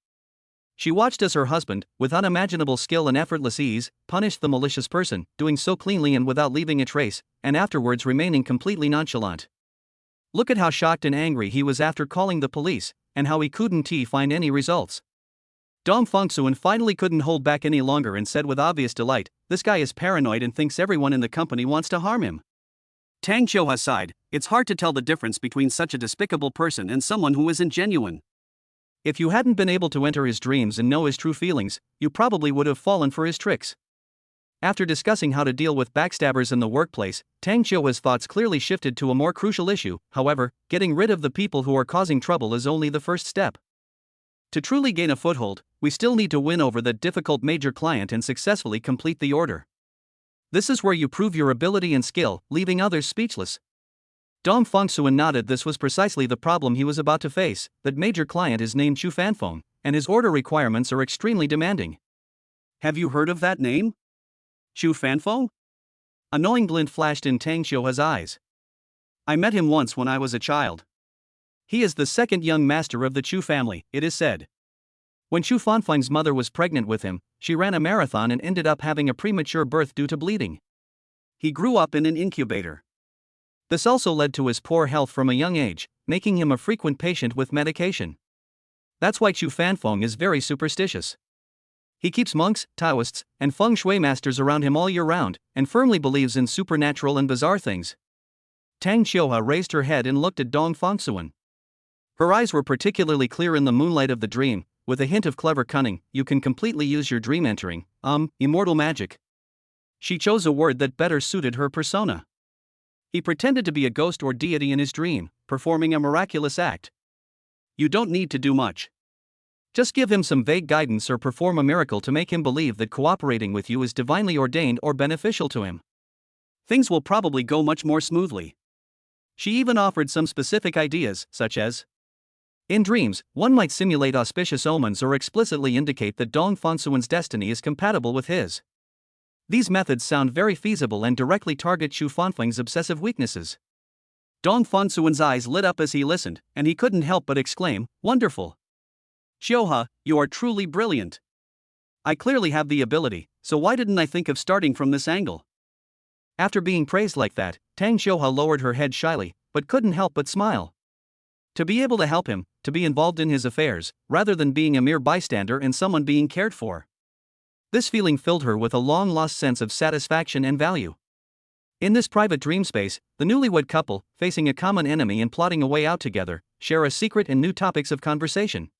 Speaker 1: She watched as her husband, with unimaginable skill and effortless ease, punished the malicious person, doing so cleanly and without leaving a trace, and afterwards remaining completely nonchalant. Look at how shocked and angry he was after calling the police, and how he couldn't find any results. Dong Fongsuan finally couldn't hold back any longer and said with obvious delight, "This guy is paranoid and thinks everyone in the company wants to harm him." Tang Qiuhua sighed. "It's hard to tell the difference between such a despicable person and someone who isn't genuine." If you hadn't been able to enter his dreams and know his true feelings, you probably would have fallen for his tricks. After discussing how to deal with backstabbers in the workplace, Tang Qiuhe's thoughts clearly shifted to a more crucial issue. However, getting rid of the people who are causing trouble is only the first step. To truly gain a foothold, we still need to win over that difficult major client and successfully complete the order. This is where you prove your ability and skill, leaving others speechless. Dong Fengsuan nodded. This was precisely the problem he was about to face. That major client is named Chu Fanfeng, and his order requirements are extremely demanding. Have you heard of that name? Chu Fanfeng? A knowing glint flashed in Tang Qiuhe's eyes. I met him once when I was a child. He is the second young master of the Chu family, it is said. When Chu Fanfeng's mother was pregnant with him, she ran a marathon and ended up having a premature birth due to bleeding. He grew up in an incubator. This also led to his poor health from a young age, making him a frequent patient with medication. That's why Chu Fanfeng is very superstitious. He keeps monks, Taoists, and feng shui masters around him all year round, and firmly believes in supernatural and bizarre things. Tang Qiuhe raised her head and looked at Dong Fengsuan. Her eyes were particularly clear in the moonlight of the dream, with a hint of clever cunning. You can completely use your dream entering, immortal magic. She chose a word that better suited her persona. He pretended to be a ghost or deity in his dream, performing a miraculous act. You don't need to do much. Just give him some vague guidance or perform a miracle to make him believe that cooperating with you is divinely ordained or beneficial to him. Things will probably go much more smoothly. She even offered some specific ideas, such as: in dreams, one might simulate auspicious omens or explicitly indicate that Dong Fengsuan's destiny is compatible with his. These methods sound very feasible and directly target Chu Fanfeng's obsessive weaknesses. Dong Fengsuan's eyes lit up as he listened, and he couldn't help but exclaim, "Wonderful! Qiuhe, you are truly brilliant. I clearly have the ability, so why didn't I think of starting from this angle?" After being praised like that, Tang Qiuhe lowered her head shyly, but couldn't help but smile. To be able to help him, to be involved in his affairs, rather than being a mere bystander and someone being cared for. This feeling filled her with a long-lost sense of satisfaction and value. In this private dream space, the newlywed couple, facing a common enemy and plotting a way out together, share a secret and new topics of conversation.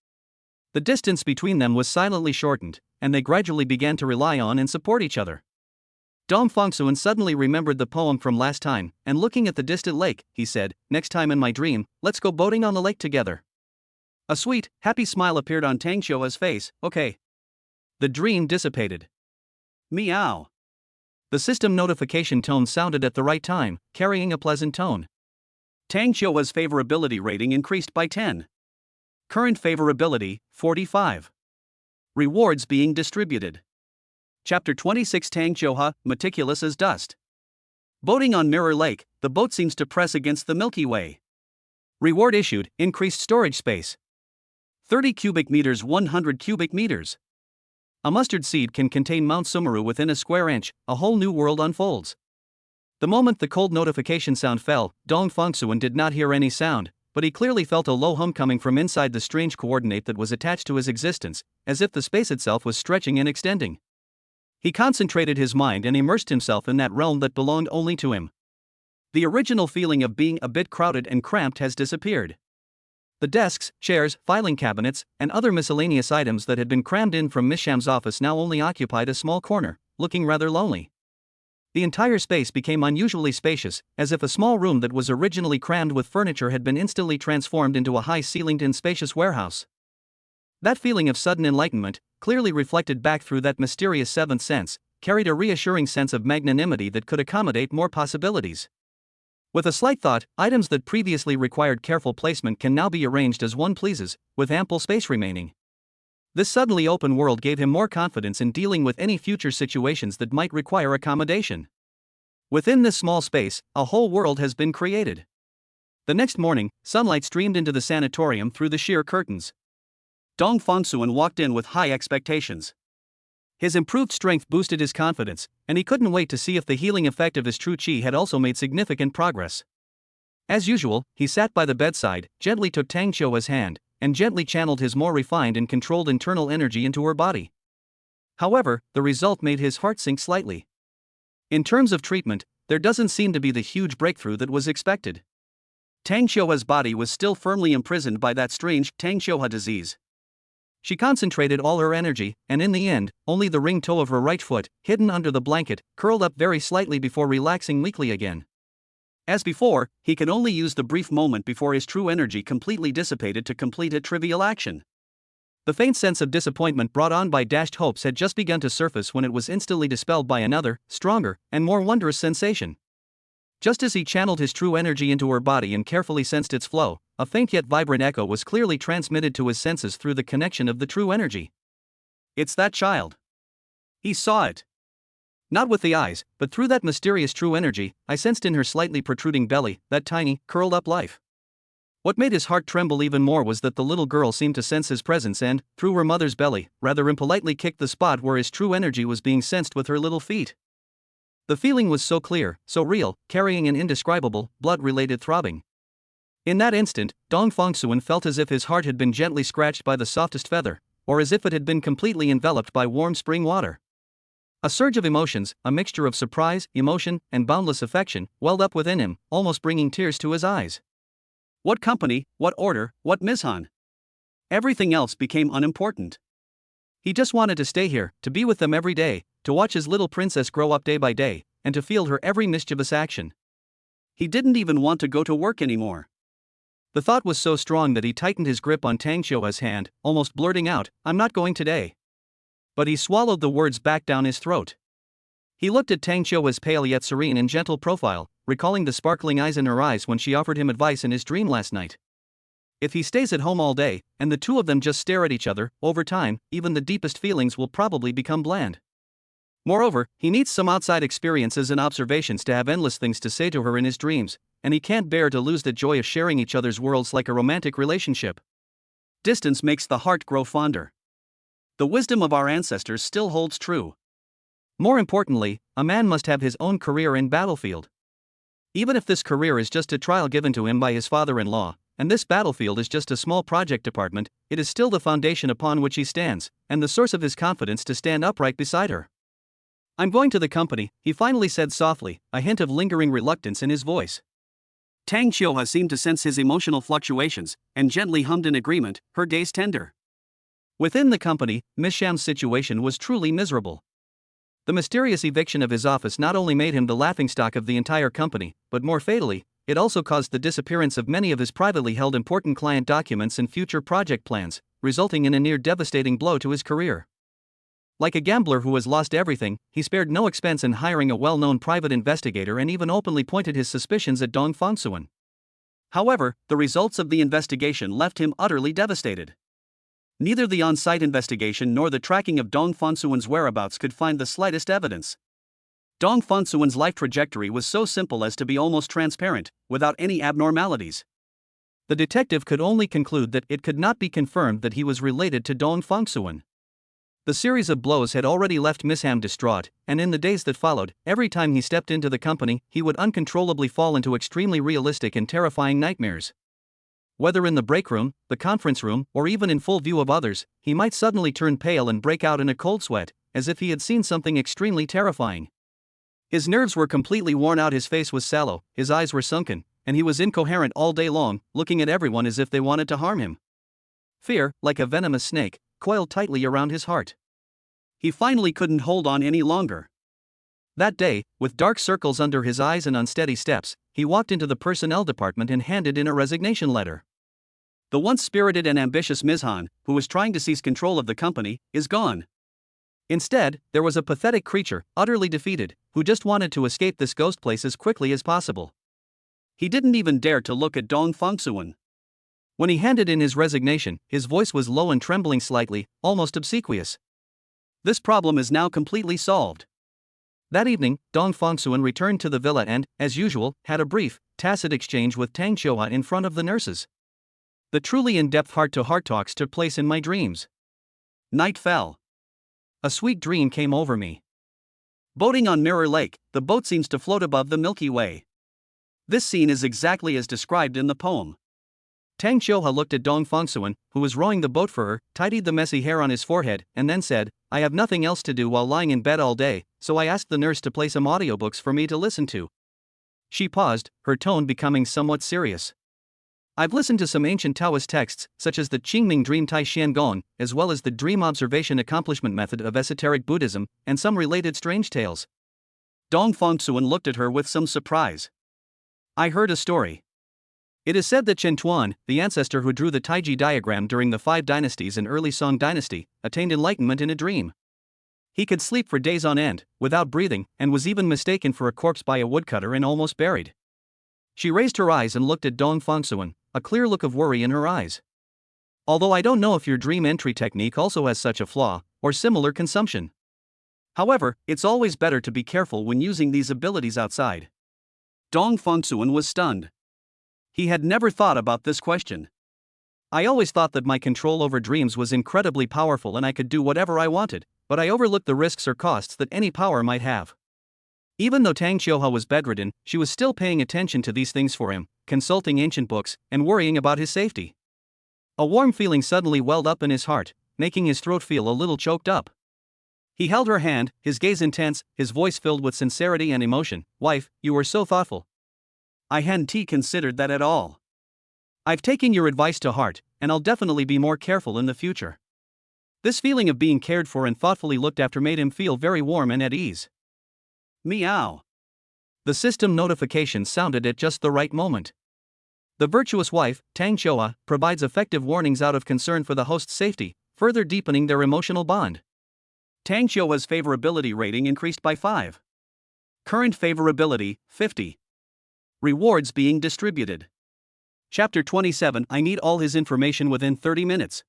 Speaker 1: The distance between them was silently shortened, and they gradually began to rely on and support each other. Dong Fengsuan suddenly remembered the poem from last time, and looking at the distant lake, he said, "Next time in my dream, let's go boating on the lake together." A sweet, happy smile appeared on Tang Qiuhe's face. Okay. The dream dissipated. Meow. The system notification tone sounded at the right time, carrying a pleasant tone. Tang Qiuhe's favorability rating increased by 10. Current favorability, 45. Rewards being distributed. Chapter 26. Tang Qiuhe, meticulous as dust. Boating on Mirror Lake, the boat seems to press against the Milky Way. Reward issued, increased storage space. 30 cubic meters, 100 cubic meters. A mustard seed can contain Mount Sumeru within a square inch. A whole new world unfolds. The moment the cold notification sound fell, Dong Fengsuan did not hear any sound, but he clearly felt a low hum coming from inside the strange coordinate that was attached to his existence, as if the space itself was stretching and extending. He concentrated his mind and immersed himself in that realm that belonged only to him. The original feeling of being a bit crowded and cramped has disappeared. The desks, chairs, filing cabinets, and other miscellaneous items that had been crammed in from Miss Sham's office now only occupied a small corner, looking rather lonely. The entire space became unusually spacious, as if a small room that was originally crammed with furniture had been instantly transformed into a high-ceilinged and spacious warehouse. That feeling of sudden enlightenment, clearly reflected back through that mysterious seventh sense, carried a reassuring sense of magnanimity that could accommodate more possibilities. With a slight thought, items that previously required careful placement can now be arranged as one pleases, with ample space remaining. This suddenly open world gave him more confidence in dealing with any future situations that might require accommodation. Within this small space, a whole world has been created. The next morning, sunlight streamed into the sanatorium through the sheer curtains. Dong Fengsuan walked in with high expectations. His improved strength boosted his confidence, and he couldn't wait to see if the healing effect of his true qi had also made significant progress. As usual, he sat by the bedside, gently took Tang Qiuhe's hand, and gently channeled his more refined and controlled internal energy into her body. However, the result made his heart sink slightly. In terms of treatment, there doesn't seem to be the huge breakthrough that was expected. Tang Qiuhe's body was still firmly imprisoned by that strange Tang Qiuhe disease, She concentrated all her energy, and in the end, only the ring toe of her right foot, hidden under the blanket, curled up very slightly before relaxing weakly again. As before, he could only use the brief moment before his true energy completely dissipated to complete a trivial action. The faint sense of disappointment brought on by dashed hopes had just begun to surface when it was instantly dispelled by another, stronger, and more wondrous sensation. Just as he channeled his true energy into her body and carefully sensed its flow, a faint yet vibrant echo was clearly transmitted to his senses through the connection of the true energy. It's that child. He saw it. Not with the eyes, but through that mysterious true energy, I sensed in her slightly protruding belly, that tiny, curled-up life. What made his heart tremble even more was that the little girl seemed to sense his presence and, through her mother's belly, rather impolitely kicked the spot where his true energy was being sensed with her little feet. The feeling was so clear, so real, carrying an indescribable, blood-related throbbing. In that instant, Dong Fongsuan felt as if his heart had been gently scratched by the softest feather, or as if it had been completely enveloped by warm spring water. A surge of emotions, a mixture of surprise, emotion, and boundless affection, welled up within him, almost bringing tears to his eyes. What company, what order, what Mizhan? Everything else became unimportant. He just wanted to stay here, to be with them every day, to watch his little princess grow up day by day, and to feel her every mischievous action. He didn't even want to go to work anymore. The thought was so strong that he tightened his grip on Tang Xiuhe's hand, almost blurting out, "I'm not going today." But he swallowed the words back down his throat. He looked at Tang Xiuhe's pale yet serene and gentle profile, recalling the sparkling eyes in her eyes when she offered him advice in his dream last night. If he stays at home all day, and the two of them just stare at each other, over time, even the deepest feelings will probably become bland. Moreover, he needs some outside experiences and observations to have endless things to say to her in his dreams, and he can't bear to lose the joy of sharing each other's worlds like a romantic relationship. Distance makes the heart grow fonder. The wisdom of our ancestors still holds true. More importantly, a man must have his own career in battlefield. Even if this career is just a trial given to him by his father-in-law, and this battlefield is just a small project department, it is still the foundation upon which he stands, and the source of his confidence to stand upright beside her. "I'm going to the company," he finally said softly, a hint of lingering reluctance in his voice. Tang Xiuhe seemed to sense his emotional fluctuations, and gently hummed in agreement, her gaze tender. Within the company, Miss Sham's situation was truly miserable. The mysterious eviction of his office not only made him the laughingstock of the entire company, but more fatally, it also caused the disappearance of many of his privately held important client documents and future project plans, resulting in a near devastating blow to his career. Like a gambler who has lost everything, he spared no expense in hiring a well-known private investigator and even openly pointed his suspicions at Dong Fongsuan. However, the results of the investigation left him utterly devastated. Neither the on-site investigation nor the tracking of Dong Fongsuan's whereabouts could find the slightest evidence. Dong Fongsuan's life trajectory was so simple as to be almost transparent, without any abnormalities. The detective could only conclude that it could not be confirmed that he was related to Dong Fongsuan. The series of blows had already left Miss Ham distraught, and in the days that followed, every time he stepped into the company, he would uncontrollably fall into extremely realistic and terrifying nightmares. Whether in the break room, the conference room, or even in full view of others, he might suddenly turn pale and break out in a cold sweat, as if he had seen something extremely terrifying. His nerves were completely worn out, his face was sallow, his eyes were sunken, and he was incoherent all day long, looking at everyone as if they wanted to harm him. Fear, like a venomous snake, coiled tightly around his heart. He finally couldn't hold on any longer. That day, with dark circles under his eyes and unsteady steps, he walked into the personnel department and handed in a resignation letter. The once spirited and ambitious Mizhan, who was trying to seize control of the company, is gone. Instead, there was a pathetic creature, utterly defeated, who just wanted to escape this ghost place as quickly as possible. He didn't even dare to look at Dong Fongsuan. When he handed in his resignation, his voice was low and trembling slightly, almost obsequious. "This problem is now completely solved." That evening, Dong Fongsuan returned to the villa and, as usual, had a brief, tacit exchange with Tang Xiuhe in front of the nurses. The truly in-depth heart-to-heart talks took place in my dreams. Night fell. A sweet dream came over me. Boating on Mirror Lake, the boat seems to float above the Milky Way. This scene is exactly as described in the poem. Tang Xiuhe looked at Dong Fongsuan, who was rowing the boat for her, tidied the messy hair on his forehead, and then said, "I have nothing else to do while lying in bed all day, so I asked the nurse to play some audiobooks for me to listen to." She paused, her tone becoming somewhat serious. I've listened to some ancient Taoist texts, such as the Qingming Dream Tai Xian Gong, as well as the Dream Observation Accomplishment Method of esoteric Buddhism, and some related strange tales. Dong Fengsuan looked at her with some surprise. I heard a story. It is said that Chen Tuan, the ancestor who drew the Taiji diagram during the Five Dynasties and early Song Dynasty, attained enlightenment in a dream. He could sleep for days on end, without breathing, and was even mistaken for a corpse by a woodcutter and almost buried. She raised her eyes and looked at Dong Fengsuan, a clear look of worry in her eyes. Although I don't know if your dream entry technique also has such a flaw, or similar consumption. However, it's always better to be careful when using these abilities outside. Dong Fengsuan was stunned. He had never thought about this question. I always thought that my control over dreams was incredibly powerful and I could do whatever I wanted, but I overlooked the risks or costs that any power might have. Even though Tang Qiuhua was bedridden, she was still paying attention to these things for him, consulting ancient books, and worrying about his safety. A warm feeling suddenly welled up in his heart, making his throat feel a little choked up. He held her hand, his gaze intense, his voice filled with sincerity and emotion. "Wife, you were so thoughtful. I hadn't considered that at all. I've taken your advice to heart, and I'll definitely be more careful in the future." This feeling of being cared for and thoughtfully looked after made him feel very warm and at ease. Meow. The system notification sounded at just the right moment. The virtuous wife, Tang Qiuhua, provides effective warnings out of concern for the host's safety, further deepening their emotional bond. Tang Qiuhua's favorability rating increased by 5. Current favorability, 50. Rewards being distributed. Chapter 27. I need all his information within 30 minutes.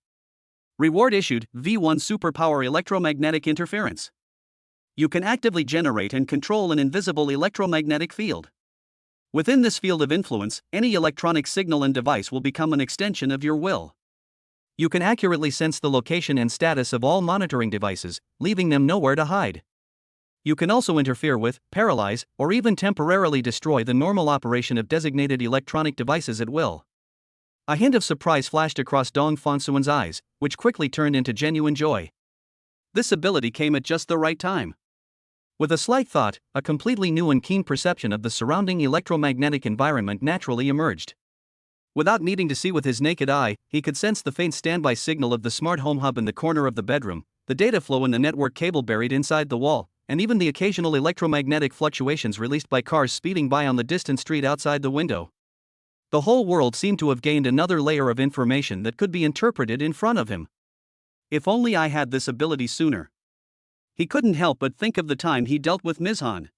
Speaker 1: Reward issued, V1 Superpower Electromagnetic Interference. You can actively generate and control an invisible electromagnetic field. Within this field of influence, any electronic signal and device will become an extension of your will. You can accurately sense the location and status of all monitoring devices, leaving them nowhere to hide. You can also interfere with, paralyze, or even temporarily destroy the normal operation of designated electronic devices at will. A hint of surprise flashed across Dong Fengsuan's eyes, which quickly turned into genuine joy. This ability came at just the right time. With a slight thought, a completely new and keen perception of the surrounding electromagnetic environment naturally emerged. Without needing to see with his naked eye, he could sense the faint standby signal of the smart home hub in the corner of the bedroom, the data flow in the network cable buried inside the wall, and even the occasional electromagnetic fluctuations released by cars speeding by on the distant street outside the window. The whole world seemed to have gained another layer of information that could be interpreted in front of him. If only I had this ability sooner. He couldn't help but think of the time he dealt with Ms. Han.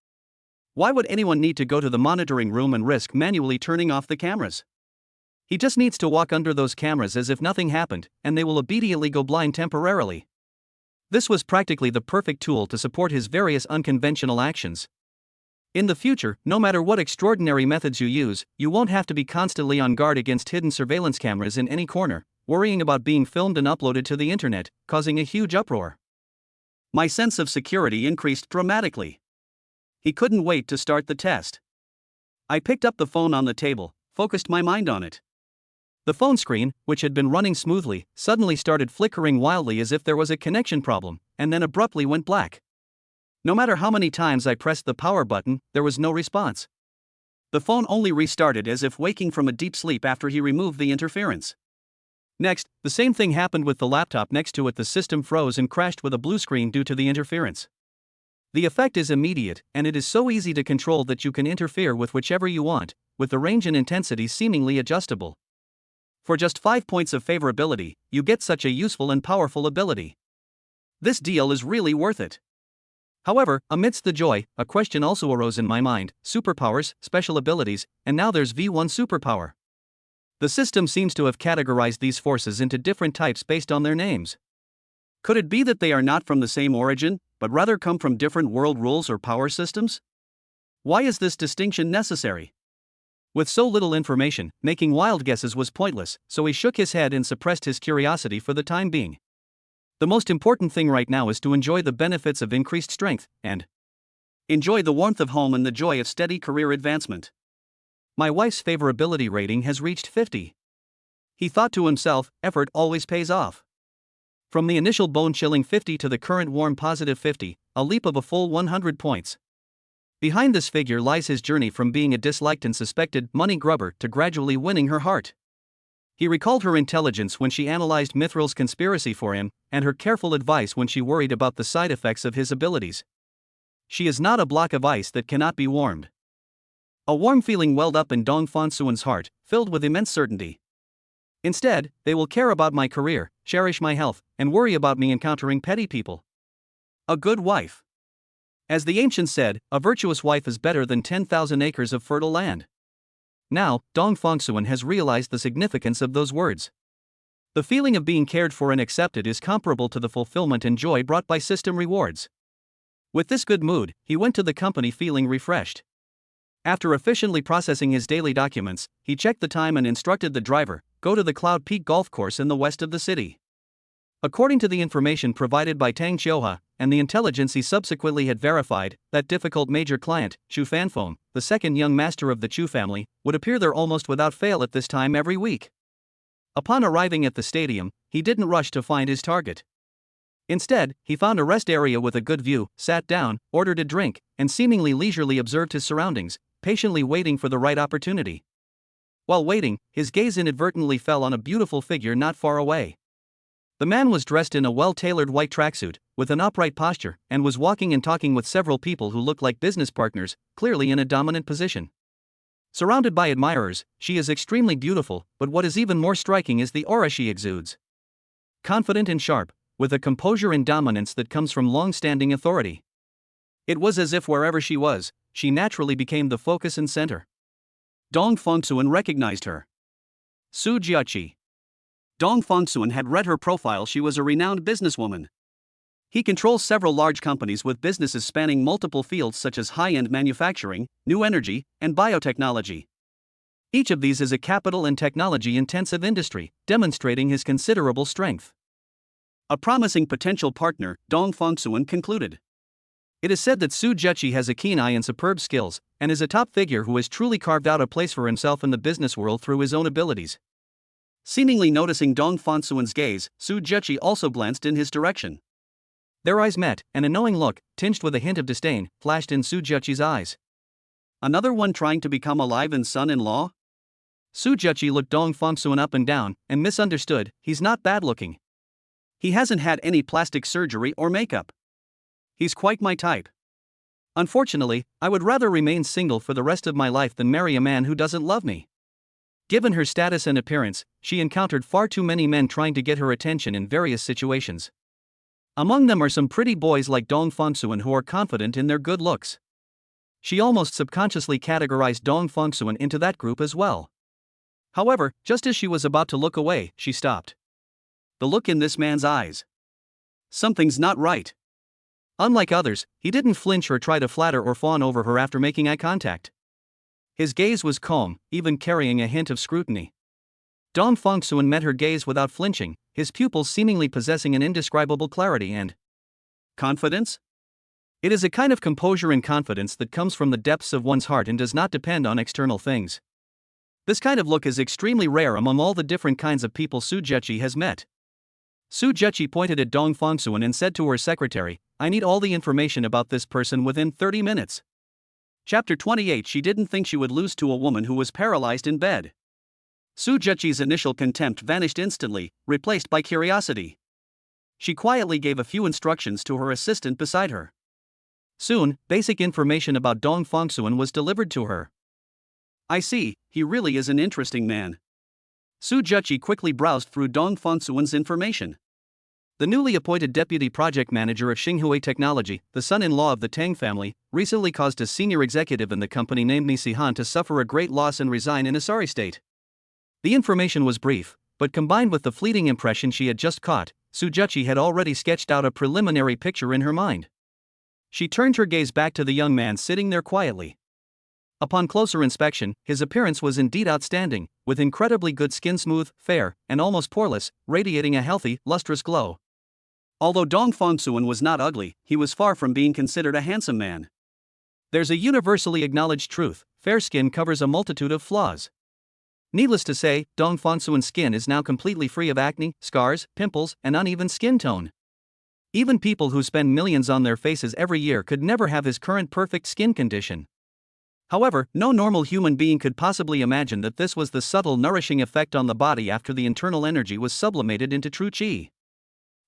Speaker 1: Why would anyone need to go to the monitoring room and risk manually turning off the cameras? He just needs to walk under those cameras as if nothing happened, and they will immediately go blind temporarily. This was practically the perfect tool to support his various unconventional actions. In the future, no matter what extraordinary methods you use, you won't have to be constantly on guard against hidden surveillance cameras in any corner, worrying about being filmed and uploaded to the internet, causing a huge uproar. My sense of security increased dramatically. He couldn't wait to start the test. I picked up the phone on the table, focused my mind on it. The phone screen, which had been running smoothly, suddenly started flickering wildly as if there was a connection problem, and then abruptly went black. No matter how many times I pressed the power button, there was no response. The phone only restarted as if waking from a deep sleep after he removed the interference. Next, the same thing happened with the laptop next to it. The system froze and crashed with a blue screen due to the interference. The effect is immediate, and it is so easy to control that you can interfere with whichever you want, with the range and intensity seemingly adjustable. For just 5 points of favorability, you get such a useful and powerful ability. This deal is really worth it. However, amidst the joy, a question also arose in my mind: superpowers, special abilities, and now there's V1 superpower. The system seems to have categorized these forces into different types based on their names. Could it be that they are not from the same origin, but rather come from different world rules or power systems? Why is this distinction necessary? With so little information, making wild guesses was pointless, so he shook his head and suppressed his curiosity for the time being. The most important thing right now is to enjoy the benefits of increased strength, and enjoy the warmth of home and the joy of steady career advancement. My wife's favorability rating has reached 50. He thought to himself, effort always pays off. From the initial bone-chilling 50 to the current warm positive 50, a leap of a full 100 points. Behind this figure lies his journey from being a disliked and suspected money grubber to gradually winning her heart. He recalled her intelligence when she analyzed Mithril's conspiracy for him, and her careful advice when she worried about the side effects of his abilities. She is not a block of ice that cannot be warmed. A warm feeling welled up in Dong Fongsuan's heart, filled with immense certainty. Instead, they will care about my career, cherish my health, and worry about me encountering petty people. A good wife. As the ancients said, a virtuous wife is better than 10,000 acres of fertile land. Now, Dong Fongsuan has realized the significance of those words. The feeling of being cared for and accepted is comparable to the fulfillment and joy brought by system rewards. With this good mood, he went to the company feeling refreshed. After efficiently processing his daily documents, he checked the time and instructed the driver, go to the Cloud Peak golf course in the west of the city. According to the information provided by Tang Xiuhe, and the intelligence he subsequently had verified, that difficult major client, Chu Fanfeng, the second young master of the Chu family, would appear there almost without fail at this time every week. Upon arriving at the stadium, he didn't rush to find his target. Instead, he found a rest area with a good view, sat down, ordered a drink, and seemingly leisurely observed his surroundings, patiently waiting for the right opportunity. While waiting, his gaze inadvertently fell on a beautiful figure not far away. The man was dressed in a well-tailored white tracksuit, with an upright posture, and was walking and talking with several people who looked like business partners, clearly in a dominant position. Surrounded by admirers, she is extremely beautiful, but what is even more striking is the aura she exudes. Confident and sharp, with a composure and dominance that comes from long-standing authority. It was as if wherever she was, she naturally became the focus and center. Dong Fongsuan recognized her. Su Jiaqi. Dong Fongsuan had read her profile. She was a renowned businesswoman. He controls several large companies with businesses spanning multiple fields such as high-end manufacturing, new energy, and biotechnology. Each of these is a capital and technology-intensive industry, demonstrating his considerable strength. A promising potential partner, Dong Fongsuan concluded. It is said that Su Jiaqi has a keen eye and superb skills, and is a top figure who has truly carved out a place for himself in the business world through his own abilities. Seemingly noticing Dong Fongsuan's gaze, Su Jiaqi also glanced in his direction. Their eyes met, and a knowing look, tinged with a hint of disdain, flashed in Su Jiaqi's eyes. Another one trying to become a live-in son-in-law? Su Jiaqi looked Dong Fongsuan up and down, and misunderstood. He's not bad-looking. He hasn't had any plastic surgery or makeup. He's quite my type. Unfortunately, I would rather remain single for the rest of my life than marry a man who doesn't love me. Given her status and appearance, she encountered far too many men trying to get her attention in various situations. Among them are some pretty boys like Dong Fongsuan who are confident in their good looks. She almost subconsciously categorized Dong Fongsuan into that group as well. However, just as she was about to look away, she stopped. The look in this man's eyes. Something's not right. Unlike others, he didn't flinch or try to flatter or fawn over her after making eye contact. His gaze was calm, even carrying a hint of scrutiny. Dong Fongsuan met her gaze without flinching, his pupils seemingly possessing an indescribable clarity and confidence? It is a kind of composure and confidence that comes from the depths of one's heart and does not depend on external things. This kind of look is extremely rare among all the different kinds of people Su Jiaqi has met. Su Jiaqi pointed at Dong Fongsuan and said to her secretary, I need all the information about this person within 30 minutes. Chapter 28. She didn't think she would lose to a woman who was paralyzed in bed. Su Jiaqi's initial contempt vanished instantly, replaced by curiosity. She quietly gave a few instructions to her assistant beside her. Soon, basic information about Dong Fongsuan was delivered to her. I see, he really is an interesting man. Su Jiaqi quickly browsed through Dong Fongsuan's information. The newly appointed deputy project manager of Xinghui Technology, the son-in-law of the Tang family, recently caused a senior executive in the company named Ni Sihan to suffer a great loss and resign in a sorry state. The information was brief, but combined with the fleeting impression she had just caught, Su Jiaqi had already sketched out a preliminary picture in her mind. She turned her gaze back to the young man sitting there quietly. Upon closer inspection, his appearance was indeed outstanding, with incredibly good skin, smooth, fair, and almost poreless, radiating a healthy, lustrous glow. Although Dong Fongsuan was not ugly, he was far from being considered a handsome man. There's a universally acknowledged truth: fair skin covers a multitude of flaws. Needless to say, Dong Fongsuan's skin is now completely free of acne, scars, pimples, and uneven skin tone. Even people who spend millions on their faces every year could never have his current perfect skin condition. However, no normal human being could possibly imagine that this was the subtle nourishing effect on the body after the internal energy was sublimated into true qi.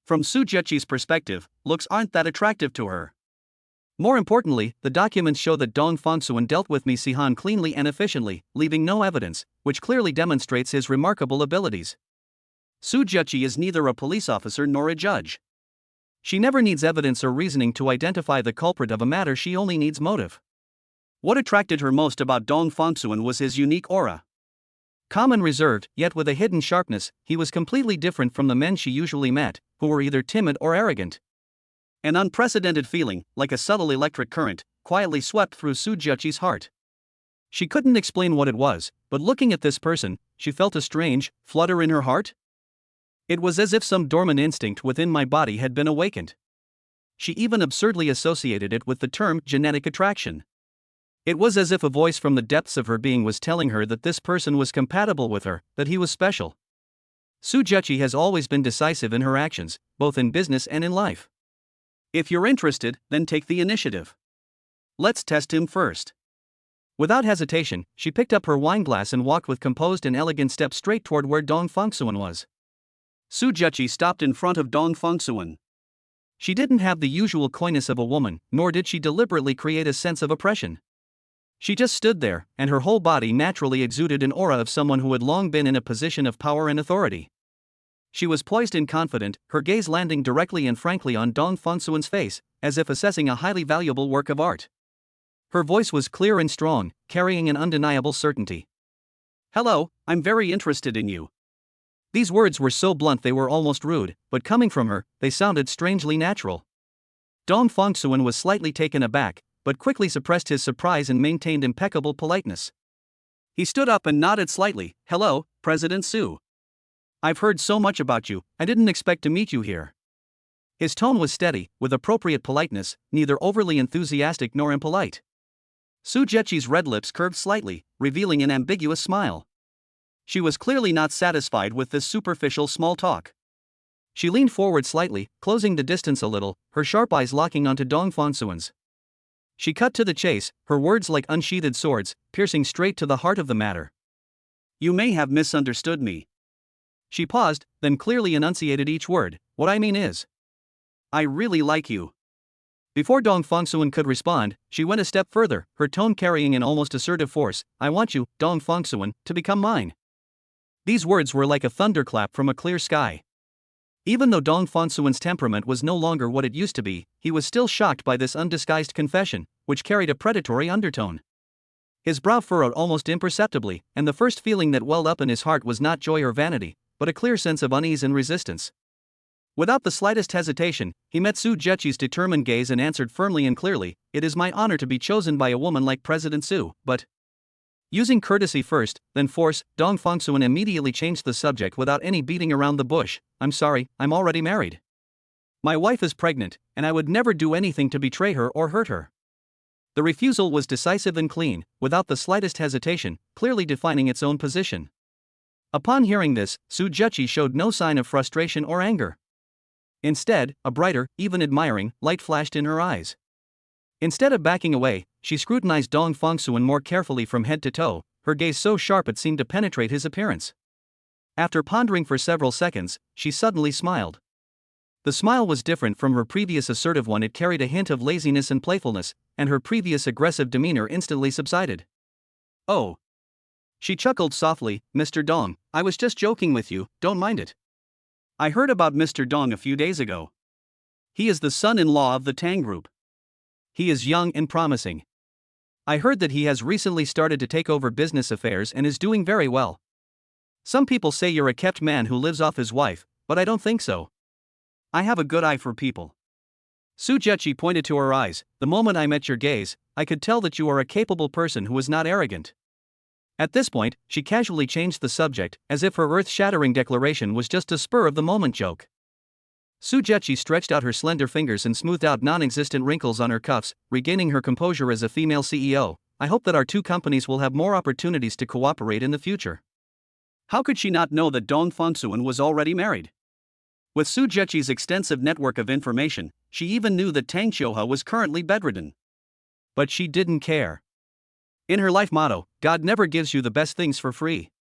Speaker 1: From Su Zheqi's perspective, looks aren't that attractive to her. More importantly, the documents show that Dong Fengsuan dealt with Mi Sihan cleanly and efficiently, leaving no evidence, which clearly demonstrates his remarkable abilities. Su Zheqi is neither a police officer nor a judge. She never needs evidence or reasoning to identify the culprit of a matter, she only needs motive. What attracted her most about Dong Fengsuan was his unique aura. Calm and reserved, yet with a hidden sharpness, he was completely different from the men she usually met, who were either timid or arrogant. An unprecedented feeling, like a subtle electric current, quietly swept through Su Zheqi's heart. She couldn't explain what it was, but looking at this person, she felt a strange flutter in her heart. It was as if some dormant instinct within my body had been awakened. She even absurdly associated it with the term genetic attraction. It was as if a voice from the depths of her being was telling her that this person was compatible with her, that he was special. Su Zheqi has always been decisive in her actions, both in business and in life. If you're interested, then take the initiative. Let's test him first. Without hesitation, she picked up her wineglass and walked with composed and elegant steps straight toward where Dong Fengsuan was. Su Zheqi stopped in front of Dong Fengsuan. She didn't have the usual coyness of a woman, nor did she deliberately create a sense of oppression. She just stood there, and her whole body naturally exuded an aura of someone who had long been in a position of power and authority. She was poised and confident, her gaze landing directly and frankly on Dong Fengsuan's face, as if assessing a highly valuable work of art. Her voice was clear and strong, carrying an undeniable certainty. "Hello, I'm very interested in you." These words were so blunt they were almost rude, but coming from her, they sounded strangely natural. Dong Fengsuan was slightly taken aback, but quickly suppressed his surprise and maintained impeccable politeness. He stood up and nodded slightly. "Hello, President Su. I've heard so much about you, I didn't expect to meet you here." His tone was steady, with appropriate politeness, neither overly enthusiastic nor impolite. Su Zheqi's red lips curved slightly, revealing an ambiguous smile. She was clearly not satisfied with this superficial small talk. She leaned forward slightly, closing the distance a little, her sharp eyes locking onto Dong Fengsuan's. She cut to the chase, her words like unsheathed swords, piercing straight to the heart of the matter. "You may have misunderstood me." She paused, then clearly enunciated each word. "What I mean is, I really like you." Before Dong Fengsuan could respond, she went a step further, her tone carrying an almost assertive force. "I want you, Dong Fengsuan, to become mine." These words were like a thunderclap from a clear sky. Even though Dong Fengsuan's temperament was no longer what it used to be, he was still shocked by this undisguised confession, which carried a predatory undertone. His brow furrowed almost imperceptibly, and the first feeling that welled up in his heart was not joy or vanity, but a clear sense of unease and resistance. Without the slightest hesitation, he met Su Zheqi's determined gaze and answered firmly and clearly, "It is my honor to be chosen by a woman like President Su, but..." Using courtesy first, then force, Dong Fengsuan immediately changed the subject without any beating around the bush. "I'm sorry, I'm already married. My wife is pregnant, and I would never do anything to betray her or hurt her." The refusal was decisive and clean, without the slightest hesitation, clearly defining its own position. Upon hearing this, Su Zheqi showed no sign of frustration or anger. Instead, a brighter, even admiring, light flashed in her eyes. Instead of backing away, she scrutinized Dong Fengsuan more carefully from head to toe, her gaze so sharp it seemed to penetrate his appearance. After pondering for several seconds, she suddenly smiled. The smile was different from her previous assertive one. It carried a hint of laziness and playfulness, and her previous aggressive demeanor instantly subsided. "Oh." She chuckled softly. "Mr. Dong, I was just joking with you, don't mind it. I heard about Mr. Dong a few days ago. He is the son-in-law of the Tang Group. He is young and promising. I heard that he has recently started to take over business affairs and is doing very well. Some people say you're a kept man who lives off his wife, but I don't think so. I have a good eye for people." Su Zheqi pointed to her eyes. "The moment I met your gaze, I could tell that you are a capable person who is not arrogant." At this point, she casually changed the subject, as if her earth-shattering declaration was just a spur-of-the-moment joke. Su Zheqi stretched out her slender fingers and smoothed out non-existent wrinkles on her cuffs, regaining her composure as a female CEO. "I hope that our two companies will have more opportunities to cooperate in the future." How could she not know that Dong Fengsuan was already married? With Su Zheqi's extensive network of information, she even knew that Tang Xiuhe was currently bedridden. But she didn't care. In her life motto, God never gives you the best things for free.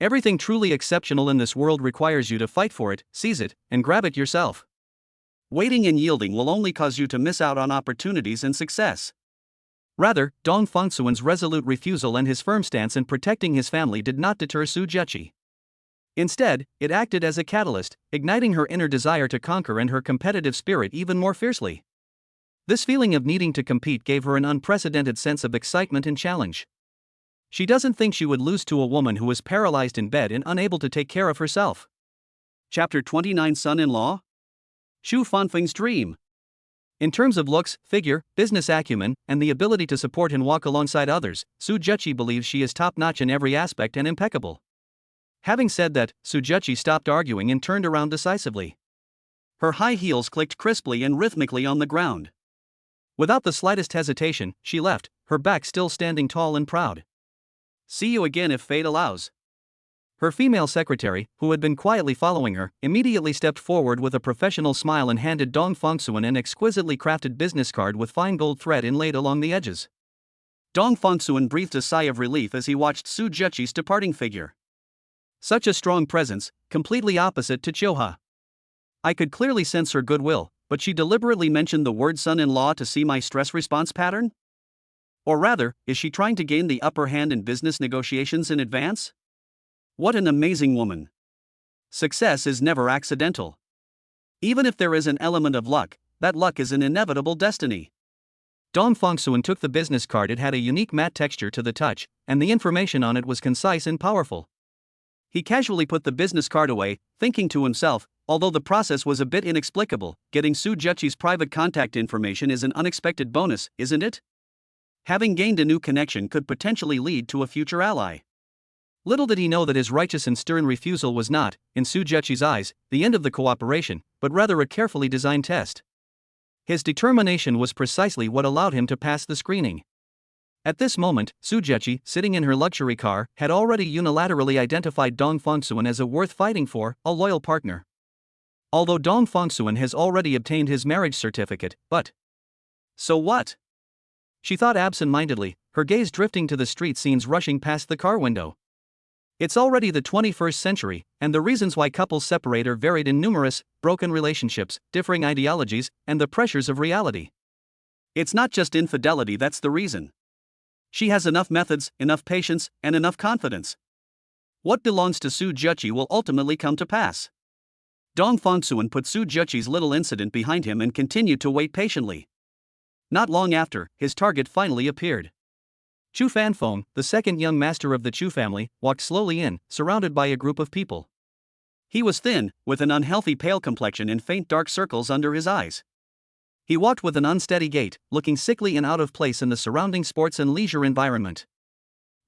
Speaker 1: Everything truly exceptional in this world requires you to fight for it, seize it, and grab it yourself. Waiting and yielding will only cause you to miss out on opportunities and success. Rather, Dong Fongsuan's resolute refusal and his firm stance in protecting his family did not deter Su Zheqi. Instead, it acted as a catalyst, igniting her inner desire to conquer and her competitive spirit even more fiercely. This feeling of needing to compete gave her an unprecedented sense of excitement and challenge. She doesn't think she would lose to a woman who is paralyzed in bed and unable to take care of herself. Chapter 29 Son-in-Law? Xu Fanfeng's Dream. In terms of looks, figure, business acumen, and the ability to support and walk alongside others, Su Zheqi believes she is top-notch in every aspect and impeccable. Having said that, Su Zheqi stopped arguing and turned around decisively. Her high heels clicked crisply and rhythmically on the ground. Without the slightest hesitation, she left, her back still standing tall and proud. See you again if fate allows. Her female secretary, who had been quietly following her, immediately stepped forward with a professional smile and handed Dong Fongsuan an exquisitely crafted business card with fine gold thread inlaid along the edges. Dong Fongsuan breathed a sigh of relief as he watched Su Zheqi's departing figure. Such a strong presence, completely opposite to Chioha. I could clearly sense her goodwill, but she deliberately mentioned the word son-in-law to see my stress response pattern? Or rather, is she trying to gain the upper hand in business negotiations in advance? What an amazing woman. Success is never accidental. Even if there is an element of luck, that luck is an inevitable destiny. Dong Fongsuan took the business card. It had a unique matte texture to the touch, and the information on it was concise and powerful. He casually put the business card away, thinking to himself, although the process was a bit inexplicable, getting Su Zheqi's private contact information is an unexpected bonus, isn't it? Having gained a new connection could potentially lead to a future ally. Little did he know that his righteous and stern refusal was not, in Su Zheqi's eyes, the end of the cooperation, but rather a carefully designed test. His determination was precisely what allowed him to pass the screening. At this moment, Su Zheqi, sitting in her luxury car, had already unilaterally identified Dong Fongsuan as a worth fighting for, a loyal partner. Although Dong Fongsuan has already obtained his marriage certificate, but so what? She thought absent-mindedly, her gaze drifting to the street scenes rushing past the car window. It's already the 21st century, and the reasons why couples separate are varied in numerous, broken relationships, differing ideologies, and the pressures of reality. It's not just infidelity that's the reason. She has enough methods, enough patience, and enough confidence. What belongs to Su Zheqi will ultimately come to pass. Dong Fongsuan put Su Zheqi's little incident behind him and continued to wait patiently. Not long after, his target finally appeared. Chu Fanfeng, the second young master of the Chu family, walked slowly in, surrounded by a group of people. He was thin, with an unhealthy pale complexion and faint dark circles under his eyes. He walked with an unsteady gait, looking sickly and out of place in the surrounding sports and leisure environment.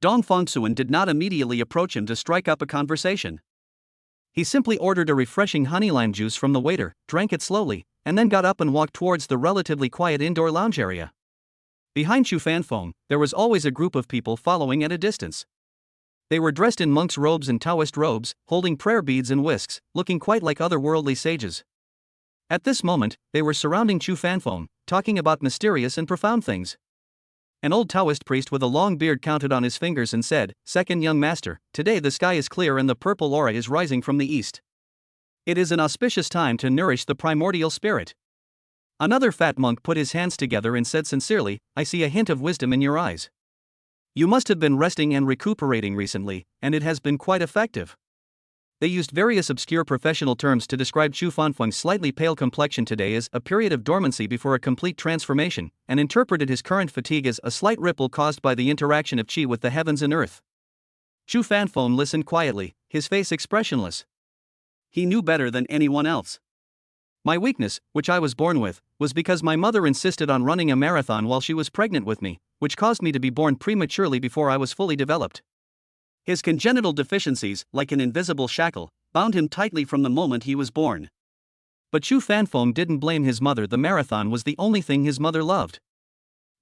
Speaker 1: Dong Fongsuan did not immediately approach him to strike up a conversation. He simply ordered a refreshing honey lime juice from the waiter, drank it slowly, and then got up and walked towards the relatively quiet indoor lounge area. Behind Chu Fanfeng, there was always a group of people following at a distance. They were dressed in monk's robes and Taoist robes, holding prayer beads and whisks, looking quite like otherworldly sages. At this moment, they were surrounding Chu Fanfeng, talking about mysterious and profound things. An old Taoist priest with a long beard counted on his fingers and said, "Second young master, today the sky is clear and the purple aura is rising from the east. It is an auspicious time to nourish the primordial spirit." Another fat monk put his hands together and said sincerely, "I see a hint of wisdom in your eyes. You must have been resting and recuperating recently, and it has been quite effective." They used various obscure professional terms to describe Chu Fanfeng's slightly pale complexion today as a period of dormancy before a complete transformation, and interpreted his current fatigue as a slight ripple caused by the interaction of qi with the heavens and earth. Chu Fanfeng listened quietly, his face expressionless. He knew better than anyone else. My weakness, which I was born with, was because my mother insisted on running a marathon while she was pregnant with me, which caused me to be born prematurely before I was fully developed. His congenital deficiencies, like an invisible shackle, bound him tightly from the moment he was born. But Chu Fanfeng didn't blame his mother. The marathon was the only thing his mother loved.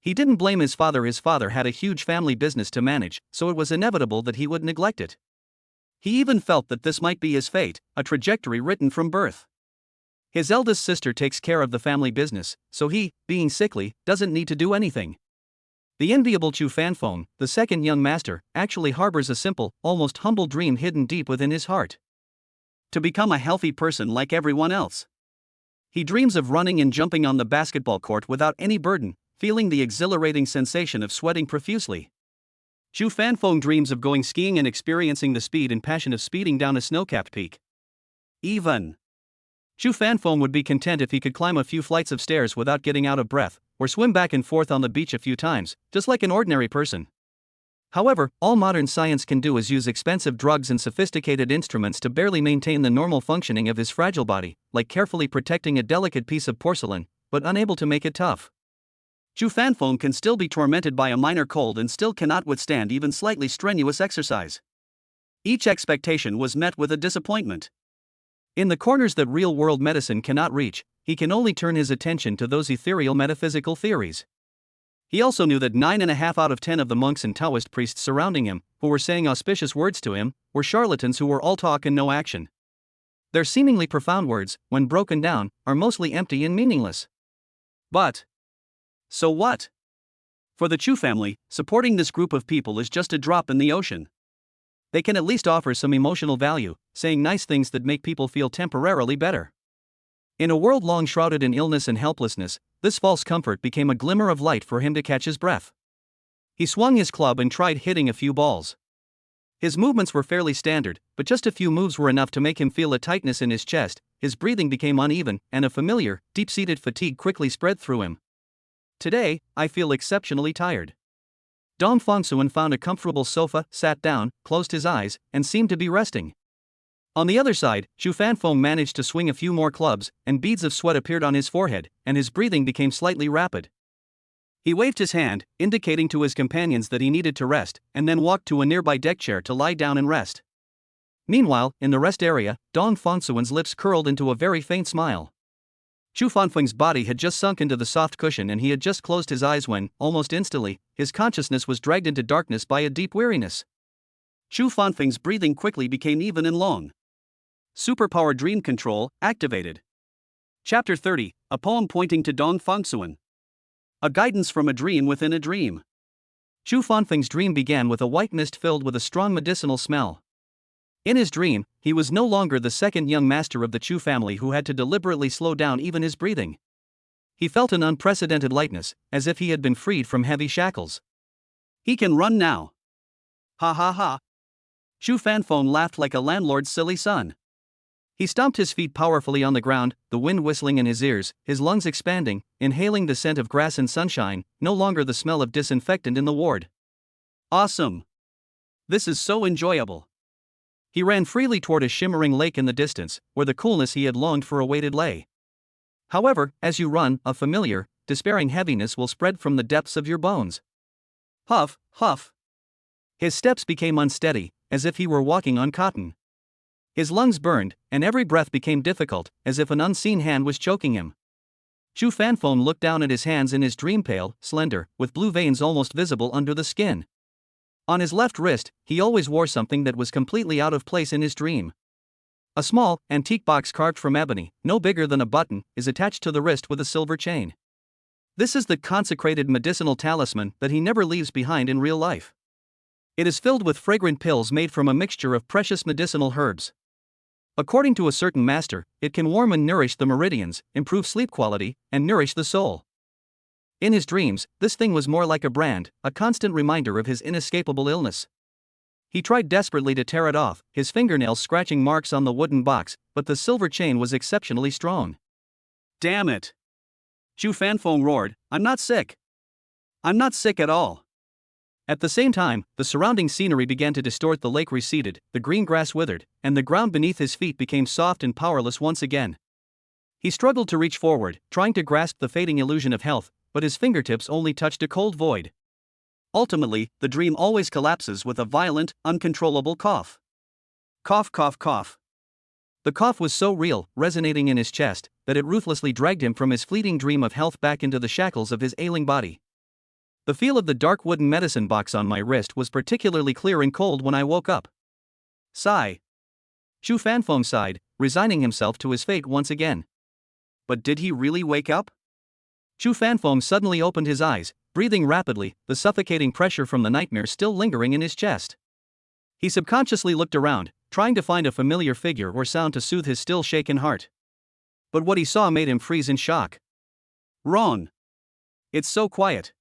Speaker 1: He didn't blame his father. His father had a huge family business to manage, so it was inevitable that he would neglect it. He even felt that this might be his fate, a trajectory written from birth. His eldest sister takes care of the family business, so he, being sickly, doesn't need to do anything. The enviable Chu Fanfeng, the second young master, actually harbors a simple, almost humble dream hidden deep within his heart: to become a healthy person like everyone else. He dreams of running and jumping on the basketball court without any burden, feeling the exhilarating sensation of sweating profusely. Chu Fanfeng dreams of going skiing and experiencing the speed and passion of speeding down a snow-capped peak. Even Chu Fanfeng would be content if he could climb a few flights of stairs without getting out of breath, or swim back and forth on the beach a few times, just like an ordinary person. However, all modern science can do is use expensive drugs and sophisticated instruments to barely maintain the normal functioning of his fragile body, like carefully protecting a delicate piece of porcelain, but unable to make it tough. Chu Fanfeng can still be tormented by a minor cold and still cannot withstand even slightly strenuous exercise. Each expectation was met with a disappointment. In the corners that real-world medicine cannot reach, he can only turn his attention to those ethereal metaphysical theories. He also knew that 9.5 out of 10 of the monks and Taoist priests surrounding him, who were saying auspicious words to him, were charlatans who were all talk and no action. Their seemingly profound words, when broken down, are mostly empty and meaningless. But so what? For the Chu family, supporting this group of people is just a drop in the ocean. They can at least offer some emotional value, saying nice things that make people feel temporarily better. In a world long shrouded in illness and helplessness, this false comfort became a glimmer of light for him to catch his breath. He swung his club and tried hitting a few balls. His movements were fairly standard, but just a few moves were enough to make him feel a tightness in his chest. His breathing became uneven, and a familiar, deep-seated fatigue quickly spread through him. Today, I feel exceptionally tired. Dong Fongsuan found a comfortable sofa, sat down, closed his eyes, and seemed to be resting. On the other side, Chu Fanfeng managed to swing a few more clubs, and beads of sweat appeared on his forehead, and his breathing became slightly rapid. He waved his hand, indicating to his companions that he needed to rest, and then walked to a nearby deck chair to lie down and rest. Meanwhile, in the rest area, Dong Fongsuan's lips curled into a very faint smile. Chu Fanfeng's body had just sunk into the soft cushion and he had just closed his eyes when, almost instantly, his consciousness was dragged into darkness by a deep weariness. Chu Fanfeng's breathing quickly became even and long. Superpower Dream Control activated. Chapter 30, a poem pointing to Dong Fongsuan. A guidance from a dream within a dream. Chu Fanfeng's dream began with a white mist filled with a strong medicinal smell. In his dream, he was no longer the second young master of the Chu family who had to deliberately slow down even his breathing. He felt an unprecedented lightness, as if he had been freed from heavy shackles. He can run now. Ha ha ha. Chu Fanfeng laughed like a landlord's silly son. He stomped his feet powerfully on the ground, the wind whistling in his ears, his lungs expanding, inhaling the scent of grass and sunshine, no longer the smell of disinfectant in the ward. Awesome. This is so enjoyable. He ran freely toward a shimmering lake in the distance, where the coolness he had longed for awaited lay. However, as you run, a familiar, despairing heaviness will spread from the depths of your bones. Huff, huff. His steps became unsteady, as if he were walking on cotton. His lungs burned, and every breath became difficult, as if an unseen hand was choking him. Chu Fanfeng looked down at his hands in his dream, pale, slender, with blue veins almost visible under the skin. On his left wrist, he always wore something that was completely out of place in his dream. A small, antique box carved from ebony, no bigger than a button, is attached to the wrist with a silver chain. This is the consecrated medicinal talisman that he never leaves behind in real life. It is filled with fragrant pills made from a mixture of precious medicinal herbs. According to a certain master, it can warm and nourish the meridians, improve sleep quality, and nourish the soul. In his dreams, this thing was more like a brand, a constant reminder of his inescapable illness. He tried desperately to tear it off, his fingernails scratching marks on the wooden box, but the silver chain was exceptionally strong. Damn it! Chu Fanfeng roared, I'm not sick. I'm not sick at all. At the same time, the surrounding scenery began to distort. The lake receded, the green grass withered, and the ground beneath his feet became soft and powerless once again. He struggled to reach forward, trying to grasp the fading illusion of health, but his fingertips only touched a cold void. Ultimately, the dream always collapses with a violent, uncontrollable cough. Cough, cough, cough. The cough was so real, resonating in his chest, that it ruthlessly dragged him from his fleeting dream of health back into the shackles of his ailing body. The feel of the dark wooden medicine box on my wrist was particularly clear and cold when I woke up. Sigh. Chu Fanfeng sighed, resigning himself to his fate once again. But did he really wake up? Chu Fanfeng suddenly opened his eyes, breathing rapidly, the suffocating pressure from the nightmare still lingering in his chest. He subconsciously looked around, trying to find a familiar figure or sound to soothe his still shaken heart. But what he saw made him freeze in shock. Wrong. It's so quiet.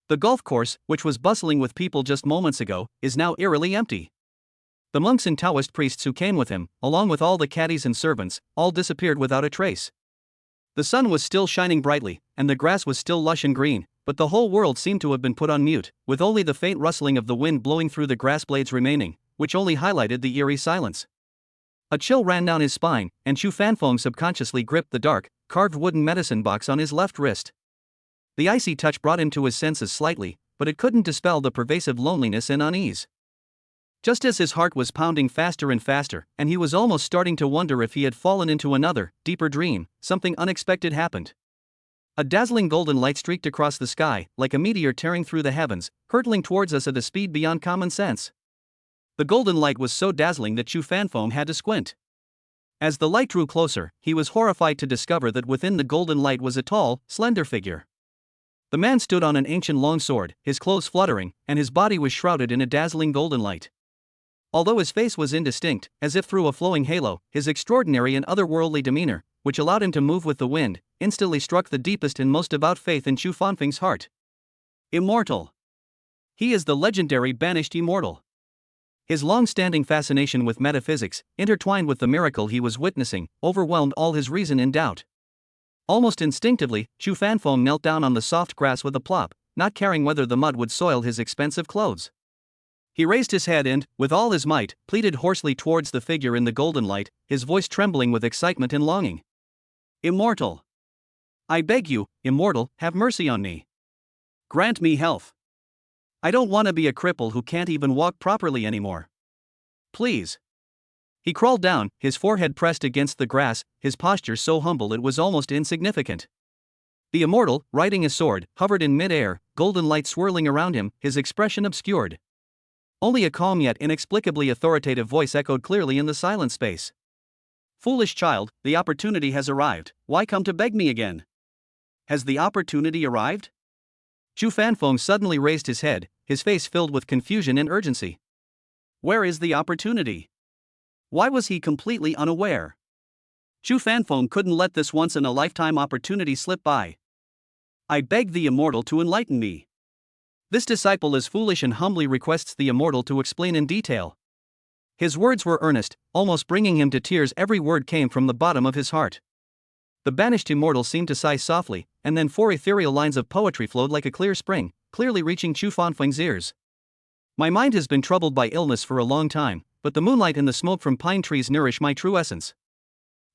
Speaker 1: The golf course, which was bustling with people just moments ago, is now eerily empty. The monks and Taoist priests who came with him, along with all the caddies and servants, all disappeared without a trace. The sun was still shining brightly, and the grass was still lush and green, but the whole world seemed to have been put on mute, with only the faint rustling of the wind blowing through the grass blades remaining, which only highlighted the eerie silence. A chill ran down his spine, and Chu Fanfeng subconsciously gripped the dark, carved wooden medicine box on his left wrist. The icy touch brought him to his senses slightly, but it couldn't dispel the pervasive loneliness and unease. Just as his heart was pounding faster and faster, and he was almost starting to wonder if he had fallen into another, deeper dream, something unexpected happened. A dazzling golden light streaked across the sky, like a meteor tearing through the heavens, hurtling towards us at a speed beyond common sense. The golden light was so dazzling that Chu Fanfeng had to squint. As the light drew closer, he was horrified to discover that within the golden light was a tall, slender figure. The man stood on an ancient long sword, his clothes fluttering, and his body was shrouded in a dazzling golden light. Although his face was indistinct, as if through a flowing halo, his extraordinary and otherworldly demeanor, which allowed him to move with the wind, instantly struck the deepest and most devout faith in Chu Fanfeng's heart. Immortal. He is the legendary banished immortal. His long-standing fascination with metaphysics, intertwined with the miracle he was witnessing, overwhelmed all his reason in doubt. Almost instinctively, Chu Fanfeng knelt down on the soft grass with a plop, not caring whether the mud would soil his expensive clothes. He raised his head and, with all his might, pleaded hoarsely towards the figure in the golden light, his voice trembling with excitement and longing. Immortal. I beg you, immortal, have mercy on me. Grant me health. I don't want to be a cripple who can't even walk properly anymore. Please. He crawled down, his forehead pressed against the grass, his posture so humble it was almost insignificant. The immortal, riding a sword, hovered in mid-air, golden light swirling around him, his expression obscured. Only a calm yet inexplicably authoritative voice echoed clearly in the silent space. Foolish child, the opportunity has arrived, why come to beg me again? Has the opportunity arrived? Chu Fanfeng suddenly raised his head, his face filled with confusion and urgency. Where is the opportunity? Why was he completely unaware? Chu Fanfeng couldn't let this once-in-a-lifetime opportunity slip by. I beg the immortal to enlighten me. This disciple is foolish and humbly requests the immortal to explain in detail. His words were earnest, almost bringing him to tears. Every word came from the bottom of his heart. The banished immortal seemed to sigh softly, and then 4 ethereal lines of poetry flowed like a clear spring, clearly reaching Chu Fanfeng's ears. My mind has been troubled by illness for a long time, but the moonlight and the smoke from pine trees nourish my true essence.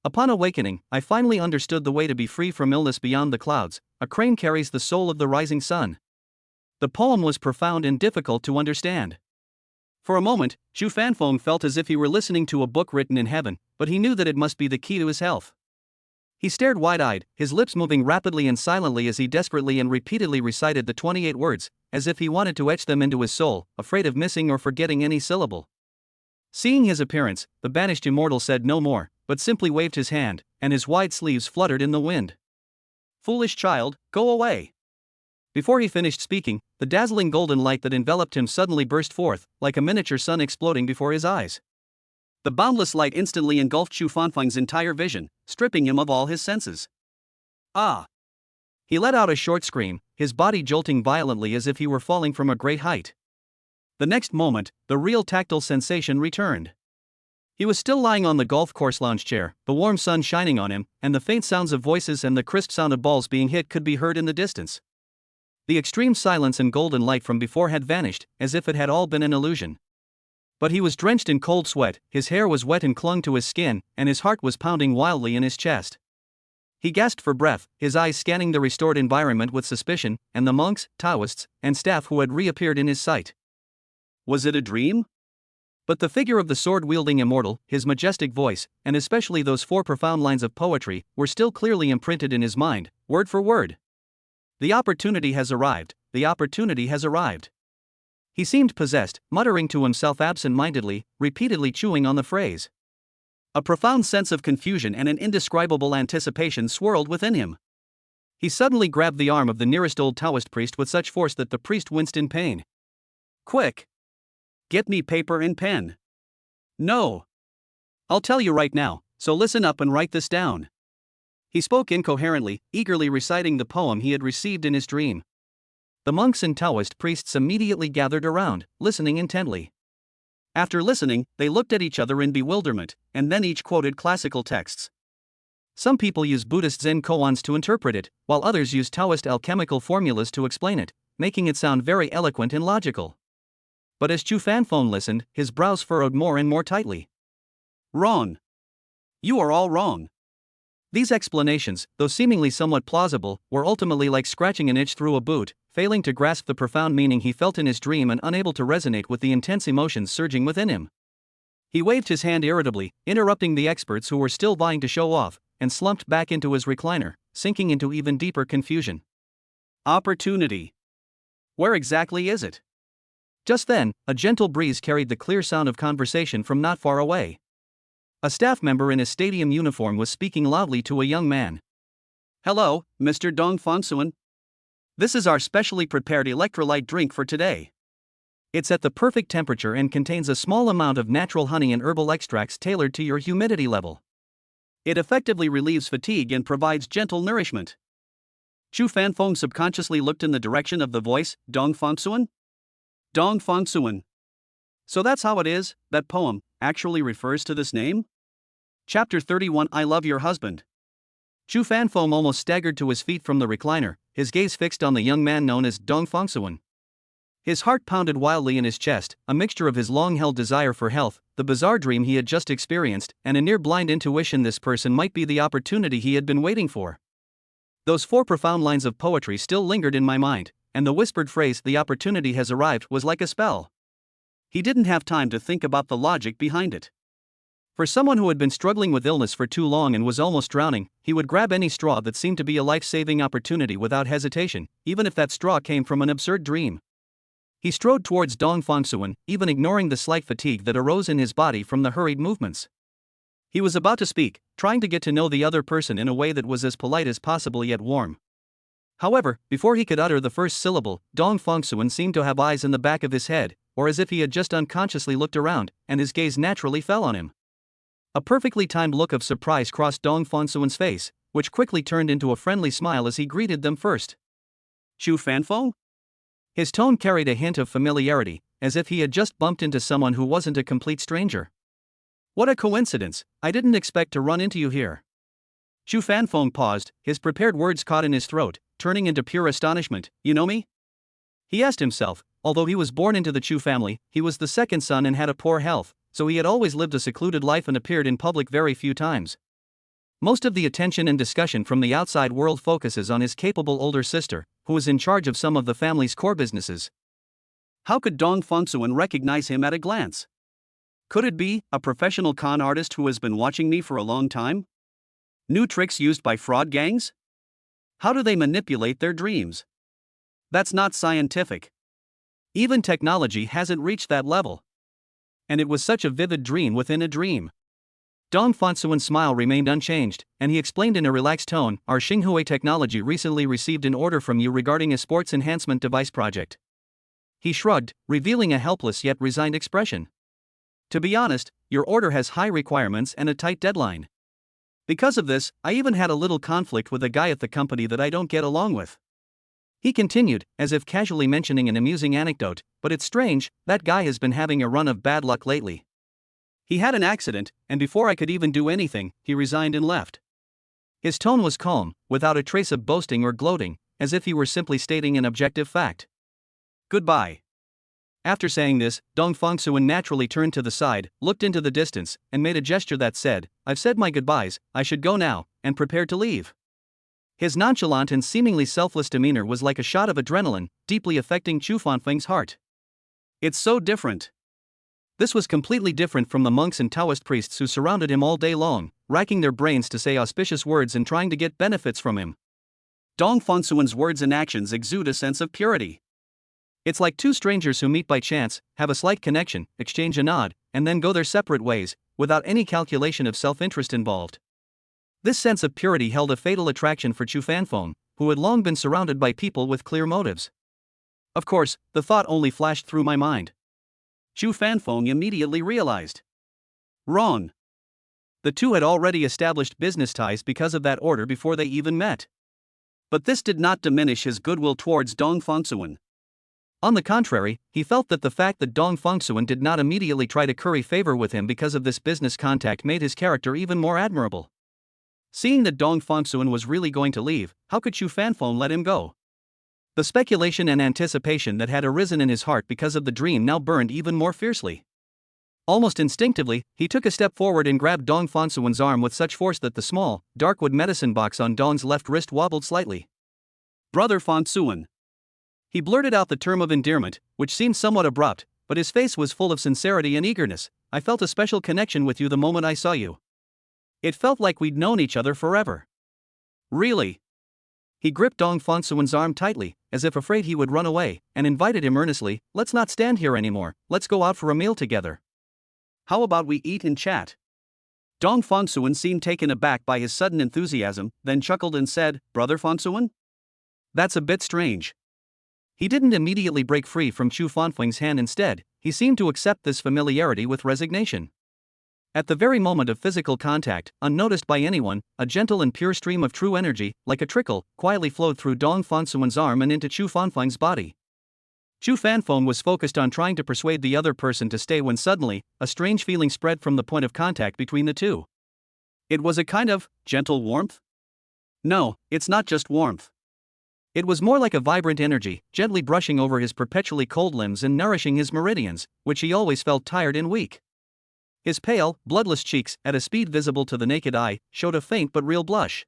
Speaker 1: Upon awakening, I finally understood the way to be free from illness beyond the clouds. A crane carries the soul of the rising sun. The poem was profound and difficult to understand. For a moment, Chu Fanfeng felt as if he were listening to a book written in heaven, but he knew that it must be the key to his health. He stared wide-eyed, his lips moving rapidly and silently as he desperately and repeatedly recited the 28 words, as if he wanted to etch them into his soul, afraid of missing or forgetting any syllable. Seeing his appearance, the banished immortal said no more, but simply waved his hand, and his wide sleeves fluttered in the wind. Foolish child, go away. Before he finished speaking, the dazzling golden light that enveloped him suddenly burst forth, like a miniature sun exploding before his eyes. The boundless light instantly engulfed Chu Fanfeng's entire vision, stripping him of all his senses. Ah! He let out a short scream, his body jolting violently as if he were falling from a great height. The next moment, the real tactile sensation returned. He was still lying on the golf course lounge chair, the warm sun shining on him, and the faint sounds of voices and the crisp sound of balls being hit could be heard in the distance. The extreme silence and golden light from before had vanished, as if it had all been an illusion. But he was drenched in cold sweat, his hair was wet and clung to his skin, and his heart was pounding wildly in his chest. He gasped for breath, his eyes scanning the restored environment with suspicion, and the monks, Taoists, and staff who had reappeared in his sight. Was it a dream? But the figure of the sword-wielding immortal, his majestic voice, and especially those 4 profound lines of poetry, were still clearly imprinted in his mind, word for word. The opportunity has arrived, the opportunity has arrived. He seemed possessed, muttering to himself absent-mindedly, repeatedly chewing on the phrase. A profound sense of confusion and an indescribable anticipation swirled within him. He suddenly grabbed the arm of the nearest old Taoist priest with such force that the priest winced in pain. Quick! Get me paper and pen. No! I'll tell you right now, so listen up and write this down. He spoke incoherently, eagerly reciting the poem he had received in his dream. The monks and Taoist priests immediately gathered around, listening intently. After listening, they looked at each other in bewilderment, and then each quoted classical texts. Some people use Buddhist Zen koans to interpret it, while others use Taoist alchemical formulas to explain it, making it sound very eloquent and logical. But as Chu Fanfeng listened, his brows furrowed more and more tightly. Wrong. You are all wrong. These explanations, though seemingly somewhat plausible, were ultimately like scratching an itch through a boot, failing to grasp the profound meaning he felt in his dream and unable to resonate with the intense emotions surging within him. He waved his hand irritably, interrupting the experts who were still vying to show off, and slumped back into his recliner, sinking into even deeper confusion. Opportunity. Where exactly is it? Just then, a gentle breeze carried the clear sound of conversation from not far away. A staff member in a stadium uniform was speaking loudly to a young man. Hello, Mr. Dong Fongsuan. This is our specially prepared electrolyte drink for today. It's at the perfect temperature and contains a small amount of natural honey and herbal extracts tailored to your humidity level. It effectively relieves fatigue and provides gentle nourishment. Chu Fanfeng subconsciously looked in the direction of the voice, Dong Fongsuan? Dong Fongsuan. So that's how it is, that poem actually refers to this name? Chapter 31 I Love Your Husband. Chu Fanfeng almost staggered to his feet from the recliner, his gaze fixed on the young man known as Dong Fongsuan. His heart pounded wildly in his chest, a mixture of his long-held desire for health, the bizarre dream he had just experienced, and a near-blind intuition this person might be the opportunity he had been waiting for. Those 4 profound lines of poetry still lingered in my mind, and the whispered phrase, "the opportunity has arrived," was like a spell. He didn't have time to think about the logic behind it. For someone who had been struggling with illness for too long and was almost drowning, he would grab any straw that seemed to be a life-saving opportunity without hesitation, even if that straw came from an absurd dream. He strode towards Dong Fongsuan, even ignoring the slight fatigue that arose in his body from the hurried movements. He was about to speak, trying to get to know the other person in a way that was as polite as possible yet warm. However, before he could utter the first syllable, Dong Fongsuan seemed to have eyes in the back of his head, or as if he had just unconsciously looked around, and his gaze naturally fell on him. A perfectly timed look of surprise crossed Dong Fongsuan's face, which quickly turned into a friendly smile as he greeted them first. Chu Fanfeng? His tone carried a hint of familiarity, as if he had just bumped into someone who wasn't a complete stranger. What a coincidence, I didn't expect to run into you here. Chu Fanfeng paused, his prepared words caught in his throat, turning into pure astonishment. You know me? He asked himself. Although he was born into the Chu family, he was the second son and had a poor health, so he had always lived a secluded life and appeared in public very few times. Most of the attention and discussion from the outside world focuses on his capable older sister, who is in charge of some of the family's core businesses. How could Dong Fongsuan recognize him at a glance? Could it be a professional con artist who has been watching me for a long time? New tricks used by fraud gangs? How do they manipulate their dreams? That's not scientific. Even technology hasn't reached that level. And it was such a vivid dream within a dream. Dong Fongsuan's smile remained unchanged, and he explained in a relaxed tone, "Our Xinghui technology recently received an order from you regarding a sports enhancement device project." He shrugged, revealing a helpless yet resigned expression. To be honest, your order has high requirements and a tight deadline. Because of this, I even had a little conflict with a guy at the company that I don't get along with. He continued, as if casually mentioning an amusing anecdote, but it's strange, that guy has been having a run of bad luck lately. He had an accident, and before I could even do anything, he resigned and left. His tone was calm, without a trace of boasting or gloating, as if he were simply stating an objective fact. Goodbye. After saying this, Dong Fongsuan naturally turned to the side, looked into the distance, and made a gesture that said, "I've said my goodbyes, I should go now," and prepared to leave. His nonchalant and seemingly selfless demeanor was like a shot of adrenaline, deeply affecting Chu Fanfeng's heart. It's so different. This was completely different from the monks and Taoist priests who surrounded him all day long, racking their brains to say auspicious words and trying to get benefits from him. Dong Fongsuan's words and actions exude a sense of purity. It's like two strangers who meet by chance, have a slight connection, exchange a nod, and then go their separate ways, without any calculation of self-interest involved. This sense of purity held a fatal attraction for Chu Fanfeng, who had long been surrounded by people with clear motives. Of course, the thought only flashed through my mind. Chu Fanfeng immediately realized. Wrong. The two had already established business ties because of that order before they even met. But this did not diminish his goodwill towards Dong Fengsuan. On the contrary, he felt that the fact that Dong Fengsuan did not immediately try to curry favor with him because of this business contact made his character even more admirable. Seeing that Dong Fengsuan was really going to leave, how could Chu Fanfeng let him go? The speculation and anticipation that had arisen in his heart because of the dream now burned even more fiercely. Almost instinctively, he took a step forward and grabbed Dong Fengsuan's arm with such force that the small, dark wood medicine box on Dong's left wrist wobbled slightly. Brother Fengsuan. He blurted out the term of endearment, which seemed somewhat abrupt, but his face was full of sincerity and eagerness. I felt a special connection with you the moment I saw you. It felt like we'd known each other forever. Really? He gripped Dong Fengsuan's arm tightly, as if afraid he would run away, and invited him earnestly, let's not stand here anymore, let's go out for a meal together. How about we eat and chat? Dong Fengsuan seemed taken aback by his sudden enthusiasm, then chuckled and said, Brother Fengsuan? That's a bit strange. He didn't immediately break free from Chu Fanfeng's hand. Instead, he seemed to accept this familiarity with resignation. At the very moment of physical contact, unnoticed by anyone, a gentle and pure stream of true energy, like a trickle, quietly flowed through Dong Fengsuan's arm and into Chu Fanfeng's body. Chu Fanfeng was focused on trying to persuade the other person to stay when suddenly, a strange feeling spread from the point of contact between the two. It was a kind of gentle warmth? No, it's not just warmth. It was more like a vibrant energy, gently brushing over his perpetually cold limbs and nourishing his meridians, which he always felt tired and weak. His pale, bloodless cheeks, at a speed visible to the naked eye, showed a faint but real blush.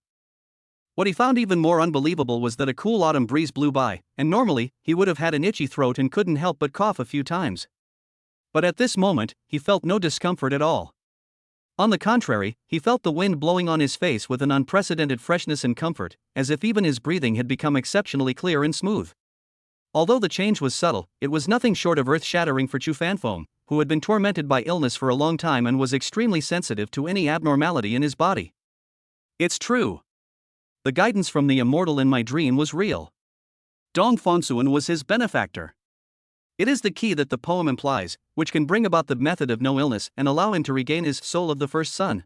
Speaker 1: What he found even more unbelievable was that a cool autumn breeze blew by, and normally, he would have had an itchy throat and couldn't help but cough a few times. But at this moment, he felt no discomfort at all. On the contrary, he felt the wind blowing on his face with an unprecedented freshness and comfort, as if even his breathing had become exceptionally clear and smooth. Although the change was subtle, it was nothing short of earth-shattering for Chu Fanfeng, who had been tormented by illness for a long time and was extremely sensitive to any abnormality in his body. It's true. The guidance from the immortal in my dream was real. Dong Fengsuan was his benefactor. It is the key that the poem implies, which can bring about the method of no illness and allow him to regain his soul of the first son.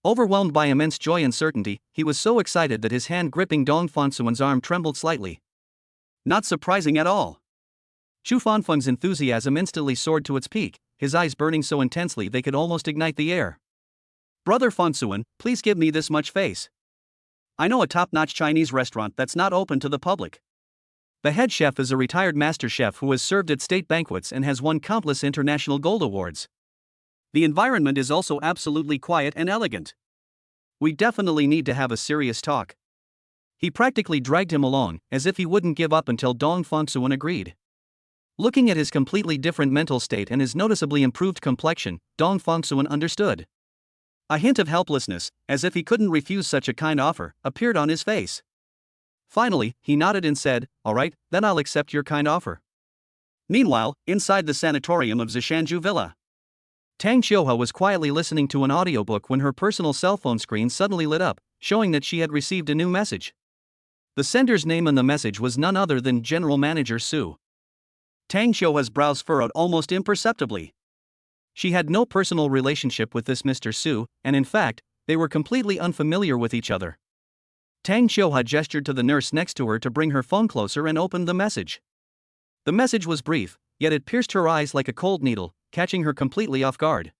Speaker 1: Overwhelmed by immense joy and certainty, he was so excited that his hand gripping Dong Fengsuan's arm trembled slightly. Not surprising at all. Chu Fanfeng's enthusiasm instantly soared to its peak, his eyes burning so intensely they could almost ignite the air. Brother Fengsuan, please give me this much face. I know a top-notch Chinese restaurant that's not open to the public. The head chef is a retired master chef who has served at state banquets and has won countless international gold awards. The environment is also absolutely quiet and elegant. We definitely need to have a serious talk. He practically dragged him along, as if he wouldn't give up until Dong Fengsuan agreed. Looking at his completely different mental state and his noticeably improved complexion, Dong Fengsuan understood. A hint of helplessness, as if he couldn't refuse such a kind offer, appeared on his face. Finally, he nodded and said, all right, then I'll accept your kind offer. Meanwhile, inside the sanatorium of Zishanju Villa, Tang Xiuhua was quietly listening to an audiobook when her personal cell phone screen suddenly lit up, showing that she had received a new message. The sender's name in the message was none other than General Manager Su. Tang Xiuhua's brows furrowed almost imperceptibly. She had no personal relationship with this Mr. Su, and in fact, they were completely unfamiliar with each other. Tang Xiuhua gestured to the nurse next to her to bring her phone closer and opened the message. The message was brief, yet it pierced her eyes like a cold needle, catching her completely off guard.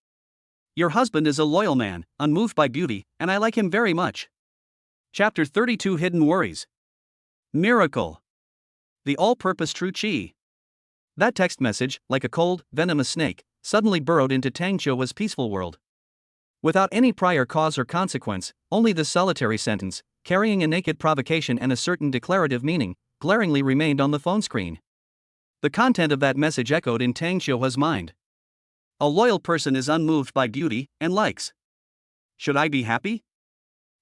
Speaker 1: Your husband is a loyal man, unmoved by beauty, and I like him very much. Chapter 32 Hidden Worries. Miracle. The all-purpose true chi. That text message, like a cold, venomous snake, suddenly burrowed into Tang Xiuhua's peaceful world. Without any prior cause or consequence, only this solitary sentence, carrying a naked provocation and a certain declarative meaning, glaringly remained on the phone screen. The content of that message echoed in Tang Xiuhua's mind. A loyal person is unmoved by beauty, and likes. Should I be happy?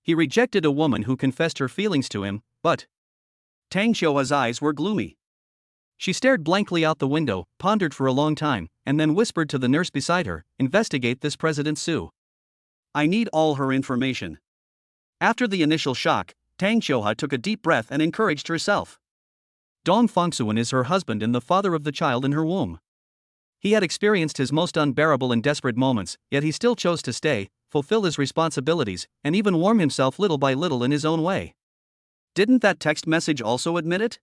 Speaker 1: He rejected a woman who confessed her feelings to him, but Tang Xiuhua's eyes were gloomy. She stared blankly out the window, pondered for a long time, and then whispered to the nurse beside her, investigate this President Su. I need all her information. After the initial shock, Tang Xiuhua took a deep breath and encouraged herself. Dong Fengsuan is her husband and the father of the child in her womb. He had experienced his most unbearable and desperate moments, yet he still chose to stay, fulfill his responsibilities, and even warm himself little by little in his own way. Didn't that text message also admit it?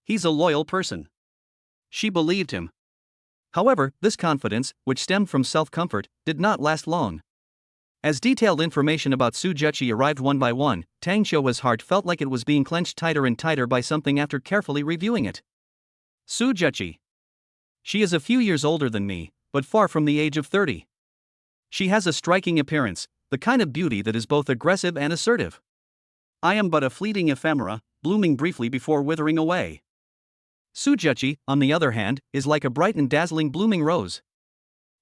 Speaker 1: He's a loyal person. She believed him. However, this confidence, which stemmed from self-comfort, did not last long. As detailed information about Su Zheqi arrived one by one, Tang Xiuhua's heart felt like it was being clenched tighter and tighter by something after carefully reviewing it. Su Zheqi. She is a few years older than me, but far from the age of 30. She has a striking appearance, the kind of beauty that is both aggressive and assertive. I am but a fleeting ephemera, blooming briefly before withering away. Su Zheqi, on the other hand, is like a bright and dazzling blooming rose.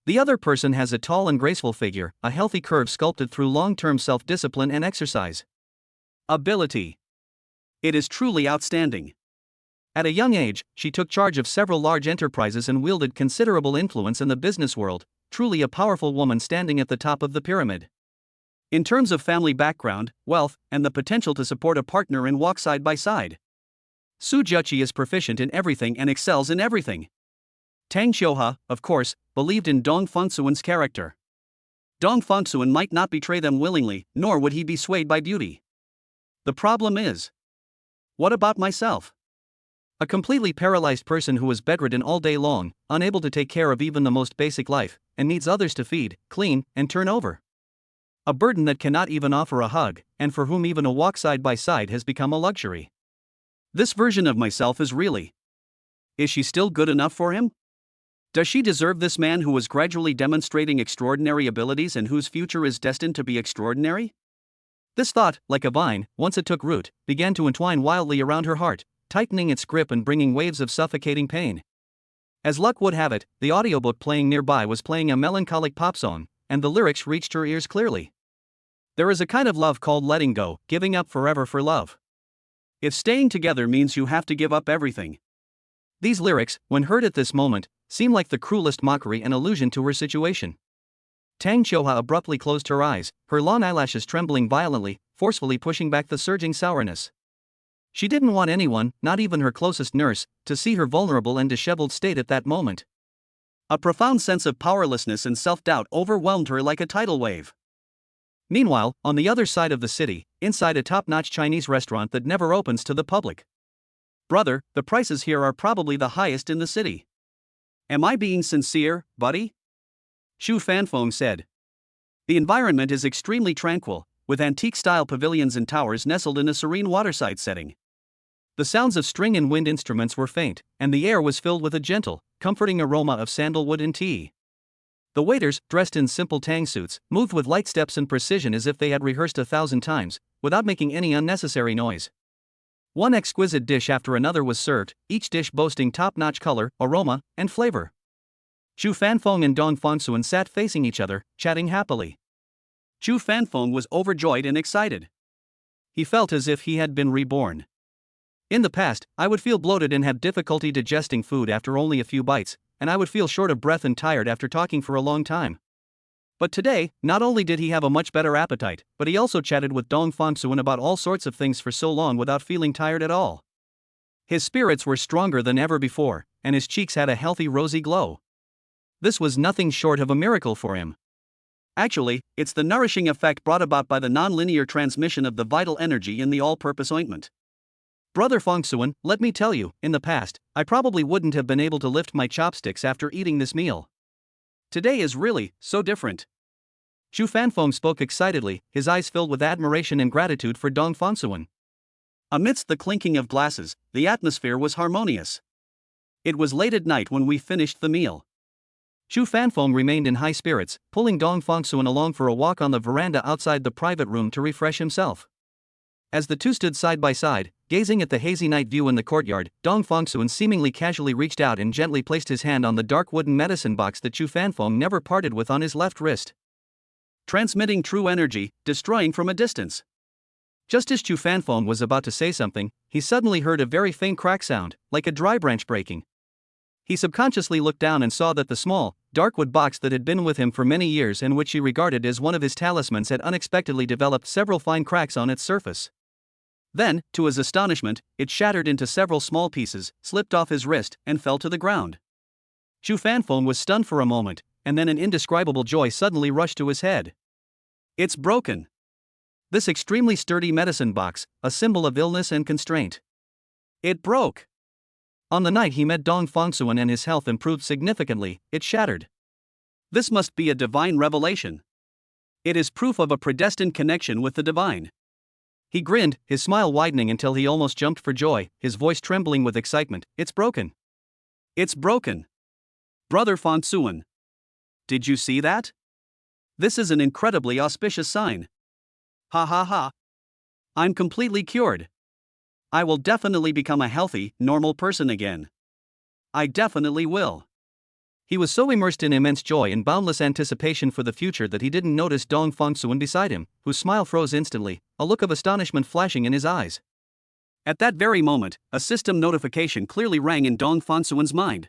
Speaker 1: The other person has a tall and graceful figure, a healthy curve sculpted through long-term self-discipline and exercise. Ability. It is truly outstanding. At a young age, she took charge of several large enterprises and wielded considerable influence in the business world, truly a powerful woman standing at the top of the pyramid. In terms of family background, wealth, and the potential to support a partner and walk side by side, Su Zheqi is proficient in everything and excels in everything. Tang Xiuhua, of course, believed in Dong Fengsuan's character. Dong Fengsuan might not betray them willingly, nor would he be swayed by beauty. The problem is, what about myself? A completely paralyzed person who is bedridden all day long, unable to take care of even the most basic life, and needs others to feed, clean, and turn over. A burden that cannot even offer a hug, and for whom even a walk side by side has become a luxury. This version of myself is really. Is she still good enough for him? Does she deserve this man who was gradually demonstrating extraordinary abilities and whose future is destined to be extraordinary? This thought, like a vine, once it took root, began to entwine wildly around her heart, tightening its grip and bringing waves of suffocating pain. As luck would have it, the audiobook playing nearby was playing a melancholic pop song, and the lyrics reached her ears clearly. There is a kind of love called letting go, giving up forever for love. If staying together means you have to give up everything. These lyrics, when heard at this moment, seem like the cruelest mockery and allusion to her situation. Tang Xiuhua abruptly closed her eyes, her long eyelashes trembling violently, forcefully pushing back the surging sourness. She didn't want anyone, not even her closest nurse, to see her vulnerable and disheveled state at that moment. A profound sense of powerlessness and self-doubt overwhelmed her like a tidal wave. Meanwhile, on the other side of the city, inside a top-notch Chinese restaurant that never opens to the public. Brother, the prices here are probably the highest in the city. Am I being sincere, buddy? Xu Fanfeng said. The environment is extremely tranquil, with antique-style pavilions and towers nestled in a serene waterside setting. The sounds of string and wind instruments were faint, and the air was filled with a gentle, comforting aroma of sandalwood and tea. The waiters, dressed in simple tang suits, moved with light steps and precision as if they had rehearsed 1,000 times, without making any unnecessary noise. One exquisite dish after another was served, each dish boasting top-notch color, aroma, and flavor. Xu Fanfeng and Dong Fengsuan sat facing each other, chatting happily. Xu Fanfeng was overjoyed and excited. He felt as if he had been reborn. In the past, I would feel bloated and have difficulty digesting food after only a few bites, and I would feel short of breath and tired after talking for a long time. But today, not only did he have a much better appetite, but he also chatted with Dong Fengsuan about all sorts of things for so long without feeling tired at all. His spirits were stronger than ever before, and his cheeks had a healthy rosy glow. This was nothing short of a miracle for him. Actually, it's the nourishing effect brought about by the non-linear transmission of the vital energy in the all-purpose ointment. Brother Fengsuan, let me tell you, in the past, I probably wouldn't have been able to lift my chopsticks after eating this meal. Today is really so different. Xu Fanfeng spoke excitedly, his eyes filled with admiration and gratitude for Dong Fengsuan. Amidst the clinking of glasses, the atmosphere was harmonious. It was late at night when we finished the meal. Xu Fanfeng remained in high spirits, pulling Dong Fengsuan along for a walk on the veranda outside the private room to refresh himself. As the two stood side by side, gazing at the hazy night view in the courtyard, Dong Fengsuan seemingly casually reached out and gently placed his hand on the dark wooden medicine box that Xu Fanfeng never parted with on his left wrist. Transmitting true energy, destroying from a distance. Just as Xu Fanfeng was about to say something, he suddenly heard a very faint crack sound, like a dry branch breaking. He subconsciously looked down and saw that the small, dark wood box that had been with him for many years and which he regarded as one of his talismans had unexpectedly developed several fine cracks on its surface. Then, to his astonishment, it shattered into several small pieces, slipped off his wrist, and fell to the ground. Chu Fanfeng was stunned for a moment, and then an indescribable joy suddenly rushed to his head. It's broken! This extremely sturdy medicine box, a symbol of illness and constraint. It broke! On the night he met Dong Fongsuan and his health improved significantly, it shattered. This must be a divine revelation. It is proof of a predestined connection with the divine. He grinned, his smile widening until he almost jumped for joy, his voice trembling with excitement. It's broken! It's broken! Brother Fongsuan! Did you see that? This is an incredibly auspicious sign. Ha ha ha! I'm completely cured. I will definitely become a healthy, normal person again. I definitely will. He was so immersed in immense joy and boundless anticipation for the future that he didn't notice Dong Fongsuan beside him, whose smile froze instantly, a look of astonishment flashing in his eyes. At that very moment, a system notification clearly rang in Dong Fongsuan's mind.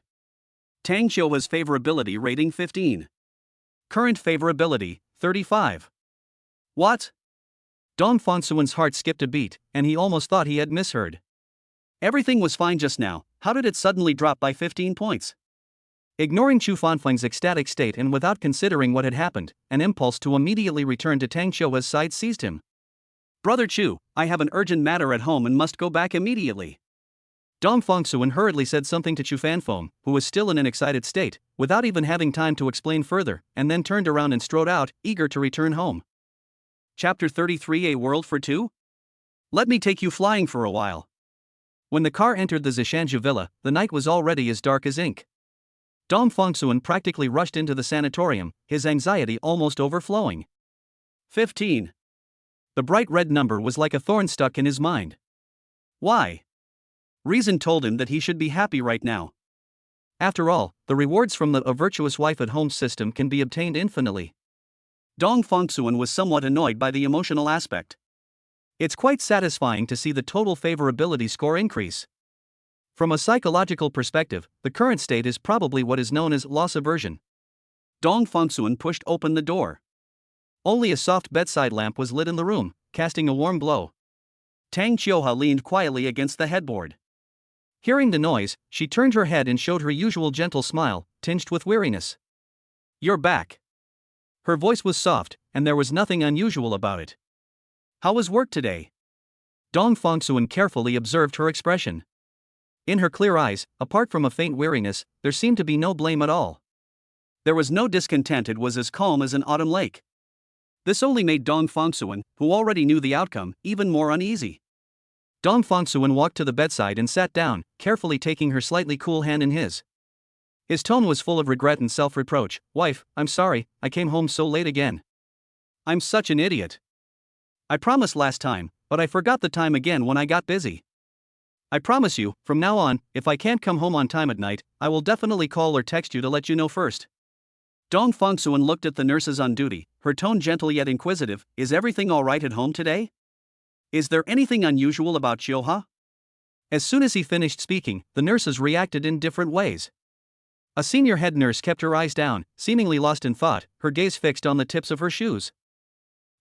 Speaker 1: Tang Xiuhua's favorability rating 15. Current favorability, 35. What? Dong Fongsuan's heart skipped a beat, and he almost thought he had misheard. Everything was fine just now, how did it suddenly drop by 15 points? Ignoring Chu Fanfeng's ecstatic state and without considering what had happened, an impulse to immediately return to Tang Xiuhua's side seized him. Brother Chu, I have an urgent matter at home and must go back immediately. Dong Fongsuan hurriedly said something to Chu Fanfeng, who was still in an excited state, without even having time to explain further, and then turned around and strode out, eager to return home. Chapter 33: A World for Two? Let me take you flying for a while. When the car entered the Zishanju villa, the night was already as dark as ink. Dong Fongsuan practically rushed into the sanatorium, his anxiety almost overflowing. 15. The bright red number was like a thorn stuck in his mind. Why? Reason told him that he should be happy right now. After all, the rewards from the Virtuous Wife at Home system can be obtained infinitely. Dong Fongsuan was somewhat annoyed by the emotional aspect. It's quite satisfying to see the total favorability score increase. From a psychological perspective, the current state is probably what is known as loss aversion. Dong Fongsuan pushed open the door. Only a soft bedside lamp was lit in the room, casting a warm glow. Tang Xiuhua leaned quietly against the headboard. Hearing the noise, she turned her head and showed her usual gentle smile, tinged with weariness. You're back. Her voice was soft, and there was nothing unusual about it. How was work today? Dong Fongsuan carefully observed her expression. In her clear eyes, apart from a faint weariness, there seemed to be no blame at all. There was no discontent, it was as calm as an autumn lake. This only made Dong Fongsuan, who already knew the outcome, even more uneasy. Dong Fongsuan walked to the bedside and sat down, carefully taking her slightly cool hand in his. His tone was full of regret and self-reproach. Wife, I'm sorry, I came home so late again. I'm such an idiot. I promised last time, but I forgot the time again when I got busy. I promise you, from now on, if I can't come home on time at night, I will definitely call or text you to let you know first. Dong Fongsuan looked at the nurses on duty, her tone gentle yet inquisitive. Is everything all right at home today? Is there anything unusual about Xiuhua? As soon as he finished speaking, the nurses reacted in different ways. A senior head nurse kept her eyes down, seemingly lost in thought, her gaze fixed on the tips of her shoes.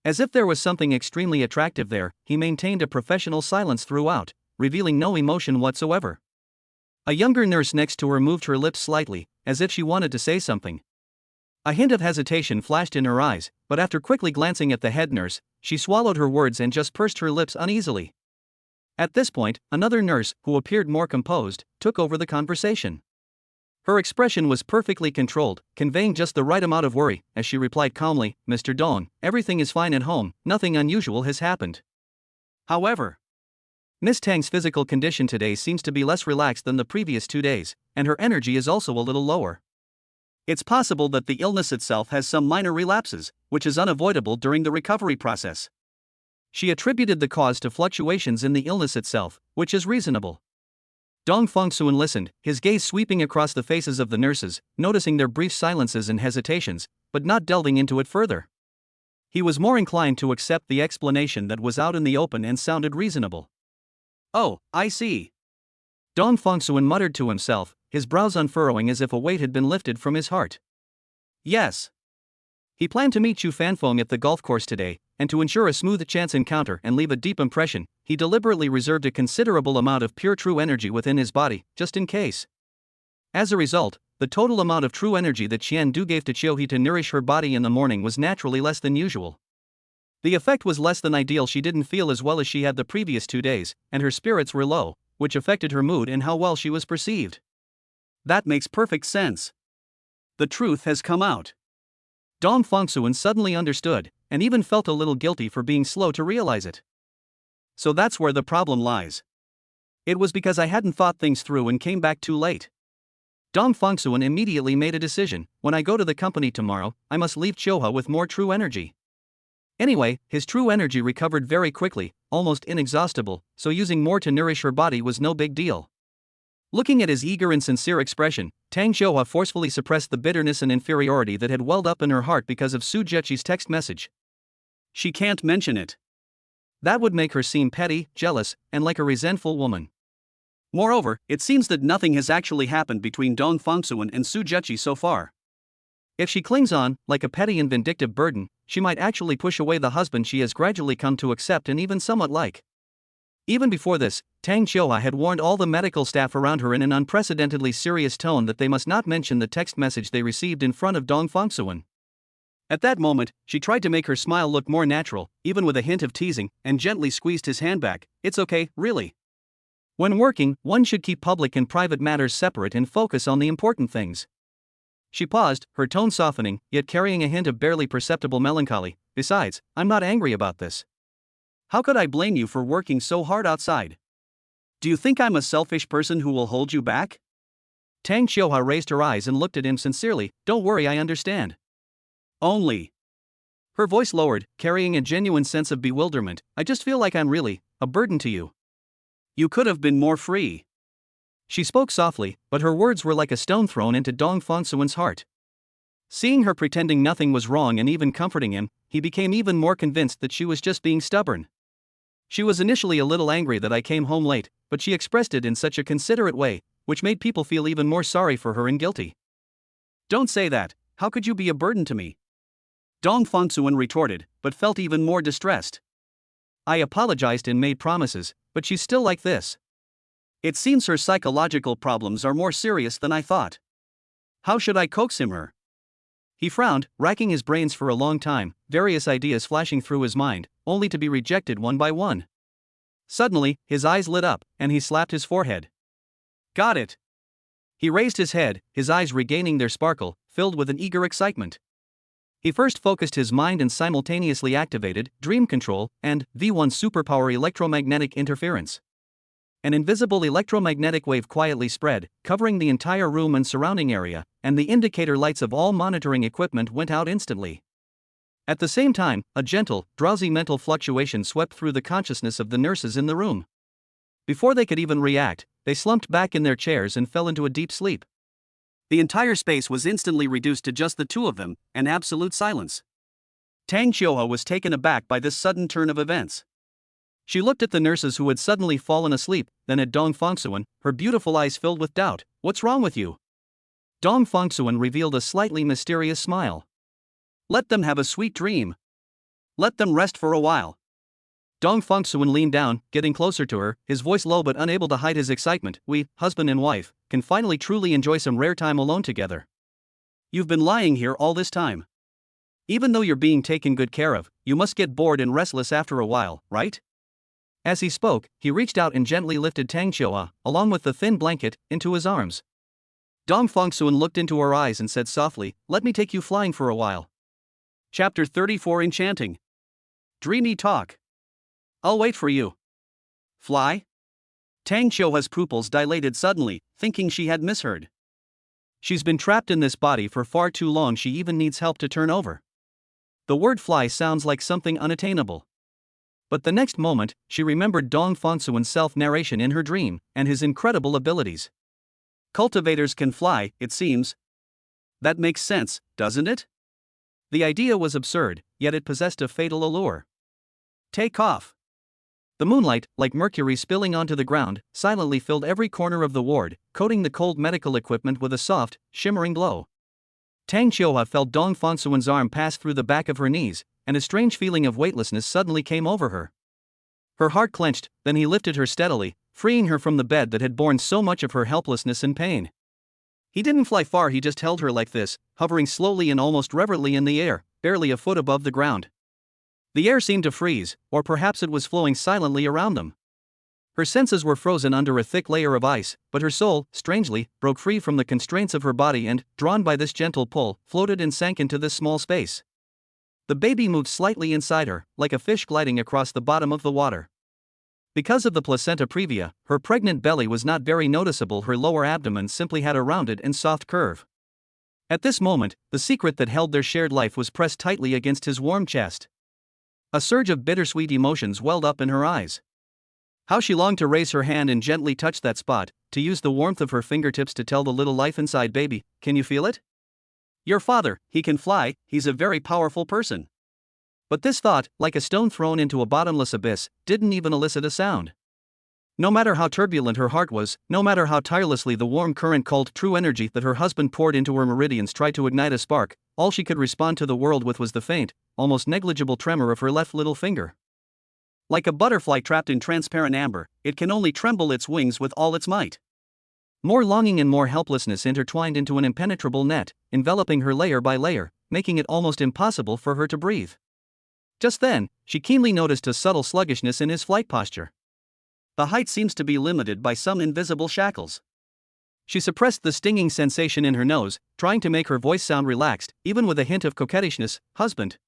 Speaker 1: As if there was something extremely attractive there, he maintained a professional silence throughout, revealing no emotion whatsoever. A younger nurse next to her moved her lips slightly, as if she wanted to say something. A hint of hesitation flashed in her eyes, but after quickly glancing at the head nurse, she swallowed her words and just pursed her lips uneasily. At this point, another nurse, who appeared more composed, took over the conversation. Her expression was perfectly controlled, conveying just the right amount of worry, as she replied calmly, Mr. Dong, everything is fine at home, nothing unusual has happened. However, Miss Tang's physical condition today seems to be less relaxed than the previous 2 days, and her energy is also a little lower. It's possible that the illness itself has some minor relapses, which is unavoidable during the recovery process. She attributed the cause to fluctuations in the illness itself, which is reasonable. Dong Fongsuan listened, his gaze sweeping across the faces of the nurses, noticing their brief silences and hesitations, but not delving into it further. He was more inclined to accept the explanation that was out in the open and sounded reasonable. Oh, I see. Dong Fongsuan muttered to himself, his brows unfurrowing as if a weight had been lifted from his heart. Yes. He planned to meet Chu Fanfeng at the golf course today, and to ensure a smooth chance encounter and leave a deep impression, he deliberately reserved a considerable amount of pure true energy within his body, just in case. As a result, the total amount of true energy that Qian Du gave to Qiuhe to nourish her body in the morning was naturally less than usual. The effect was less than ideal. She didn't feel as well as she had the previous 2 days, and her spirits were low, which affected her mood and how well she was perceived. That makes perfect sense. The truth has come out. Dong Fengsuan suddenly understood, and even felt a little guilty for being slow to realize it. So that's where the problem lies. It was because I hadn't thought things through and came back too late. Dong Fengsuan immediately made a decision. When I go to the company tomorrow, I must leave Qiuhe with more true energy. Anyway, his true energy recovered very quickly, almost inexhaustible, so using more to nourish her body was no big deal. Looking at his eager and sincere expression, Tang Qiuhe forcefully suppressed the bitterness and inferiority that had welled up in her heart because of Su Zheqi's text message. She can't mention it. That would make her seem petty, jealous, and like a resentful woman. Moreover, it seems that nothing has actually happened between Dong Fengsuan and Su Zheqi so far. If she clings on, like a petty and vindictive burden, she might actually push away the husband she has gradually come to accept and even somewhat like. Even before this, Tang Qiuhe had warned all the medical staff around her in an unprecedentedly serious tone that they must not mention the text message they received in front of Dong Fengsuan. At that moment, she tried to make her smile look more natural, even with a hint of teasing, and gently squeezed his hand back. It's okay, really. When working, one should keep public and private matters separate and focus on the important things. She paused, her tone softening, yet carrying a hint of barely perceptible melancholy. Besides, I'm not angry about this. How could I blame you for working so hard outside? Do you think I'm a selfish person who will hold you back? Tang Qiuhe raised her eyes and looked at him sincerely. Don't worry, I understand. Only. Her voice lowered, carrying a genuine sense of bewilderment. I just feel like I'm really a burden to you. You could have been more free. She spoke softly, but her words were like a stone thrown into Dong Fengsuan's heart. Seeing her pretending nothing was wrong and even comforting him, he became even more convinced that she was just being stubborn. She was initially a little angry that I came home late, but she expressed it in such a considerate way, which made people feel even more sorry for her and guilty. Don't say that. How could you be a burden to me? Dong Fengsuan retorted, but felt even more distressed. I apologized and made promises, but she's still like this. It seems her psychological problems are more serious than I thought. How should I coax her? He frowned, racking his brains for a long time, various ideas flashing through his mind, only to be rejected one by one. Suddenly, his eyes lit up, and he slapped his forehead. Got it. He raised his head, his eyes regaining their sparkle, filled with an eager excitement. He first focused his mind and simultaneously activated Dream Control and V1 Superpower Electromagnetic Interference. An invisible electromagnetic wave quietly spread, covering the entire room and surrounding area, and the indicator lights of all monitoring equipment went out instantly. At the same time, a gentle, drowsy mental fluctuation swept through the consciousness of the nurses in the room. Before they could even react, they slumped back in their chairs and fell into a deep sleep. The entire space was instantly reduced to just the two of them, and absolute silence. Tang Qiuhe was taken aback by this sudden turn of events. She looked at the nurses who had suddenly fallen asleep, then at Dong Fengsuan, her beautiful eyes filled with doubt. What's wrong with you? Dong Fengsuan revealed a slightly mysterious smile. Let them have a sweet dream. Let them rest for a while. Dong Fengsuan leaned down, getting closer to her, his voice low but unable to hide his excitement. We, husband and wife, can finally truly enjoy some rare time alone together. You've been lying here all this time. Even though you're being taken good care of, you must get bored and restless after a while, right? As he spoke, he reached out and gently lifted Tang Qiuhe, along with the thin blanket, into his arms. Dong Fengsuan looked into her eyes and said softly, let me take you flying for a while. Chapter 34 Enchanting. Dreamy Talk. I'll wait for you. Fly? Tang Qiuhe's pupils dilated suddenly, thinking she had misheard. She's been trapped in this body for far too long, she even needs help to turn over. The word fly sounds like something unattainable. But the next moment, she remembered Dong Fengsuan's self-narration in her dream, and his incredible abilities. Cultivators can fly, it seems. That makes sense, doesn't it? The idea was absurd, yet it possessed a fatal allure. Take off. The moonlight, like mercury spilling onto the ground, silently filled every corner of the ward, coating the cold medical equipment with a soft, shimmering glow. Tang Qiuhe felt Dong Fengsuan's arm pass through the back of her knees, and a strange feeling of weightlessness suddenly came over her. Her heart clenched, then he lifted her steadily, freeing her from the bed that had borne so much of her helplessness and pain. He didn't fly far, he just held her like this, hovering slowly and almost reverently in the air, barely a foot above the ground. The air seemed to freeze, or perhaps it was flowing silently around them. Her senses were frozen under a thick layer of ice, but her soul, strangely, broke free from the constraints of her body and, drawn by this gentle pull, floated and sank into this small space. The baby moved slightly inside her, like a fish gliding across the bottom of the water. Because of the placenta previa, her pregnant belly was not very noticeable, her lower abdomen simply had a rounded and soft curve. At this moment, the secret that held their shared life was pressed tightly against his warm chest. A surge of bittersweet emotions welled up in her eyes. How she longed to raise her hand and gently touch that spot, to use the warmth of her fingertips to tell the little life inside, baby, can you feel it? Your father, he can fly, he's a very powerful person. But this thought, like a stone thrown into a bottomless abyss, didn't even elicit a sound. No matter how turbulent her heart was, no matter how tirelessly the warm current called true energy that her husband poured into her meridians tried to ignite a spark, all she could respond to the world with was the faint, almost negligible tremor of her left little finger. Like a butterfly trapped in transparent amber, it can only tremble its wings with all its might. More longing and more helplessness intertwined into an impenetrable net, enveloping her layer by layer, making it almost impossible for her to breathe. Just then, she keenly noticed a subtle sluggishness in his flight posture. The height seems to be limited by some invisible shackles. She suppressed the stinging sensation in her nose, trying to make her voice sound relaxed, even with a hint of coquettishness. Husband.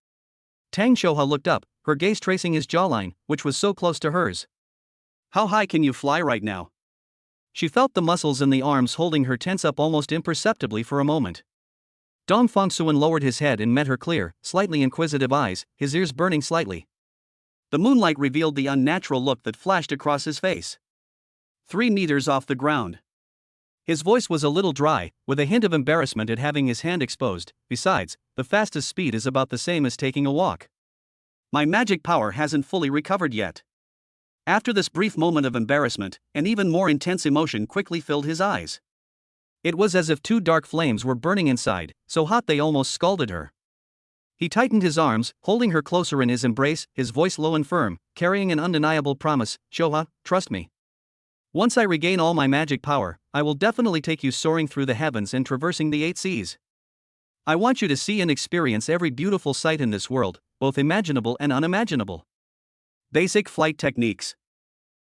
Speaker 1: Tang Xiuhua looked up, her gaze tracing his jawline, which was so close to hers. How high can you fly right now? She felt the muscles in the arms holding her tense up almost imperceptibly for a moment. Dong Fangsuan lowered his head and met her clear, slightly inquisitive eyes, his ears burning slightly. The moonlight revealed the unnatural look that flashed across his face. 3 meters off the ground. His voice was a little dry, with a hint of embarrassment at having his hand exposed. Besides, the fastest speed is about the same as taking a walk. My magic power hasn't fully recovered yet. After this brief moment of embarrassment, an even more intense emotion quickly filled his eyes. It was as if 2 dark flames were burning inside, so hot they almost scalded her. He tightened his arms, holding her closer in his embrace, his voice low and firm, carrying an undeniable promise. Xiuhua, trust me. Once I regain all my magic power, I will definitely take you soaring through the heavens and traversing the 8 seas. I want you to see and experience every beautiful sight in this world, both imaginable and unimaginable. Basic flight techniques.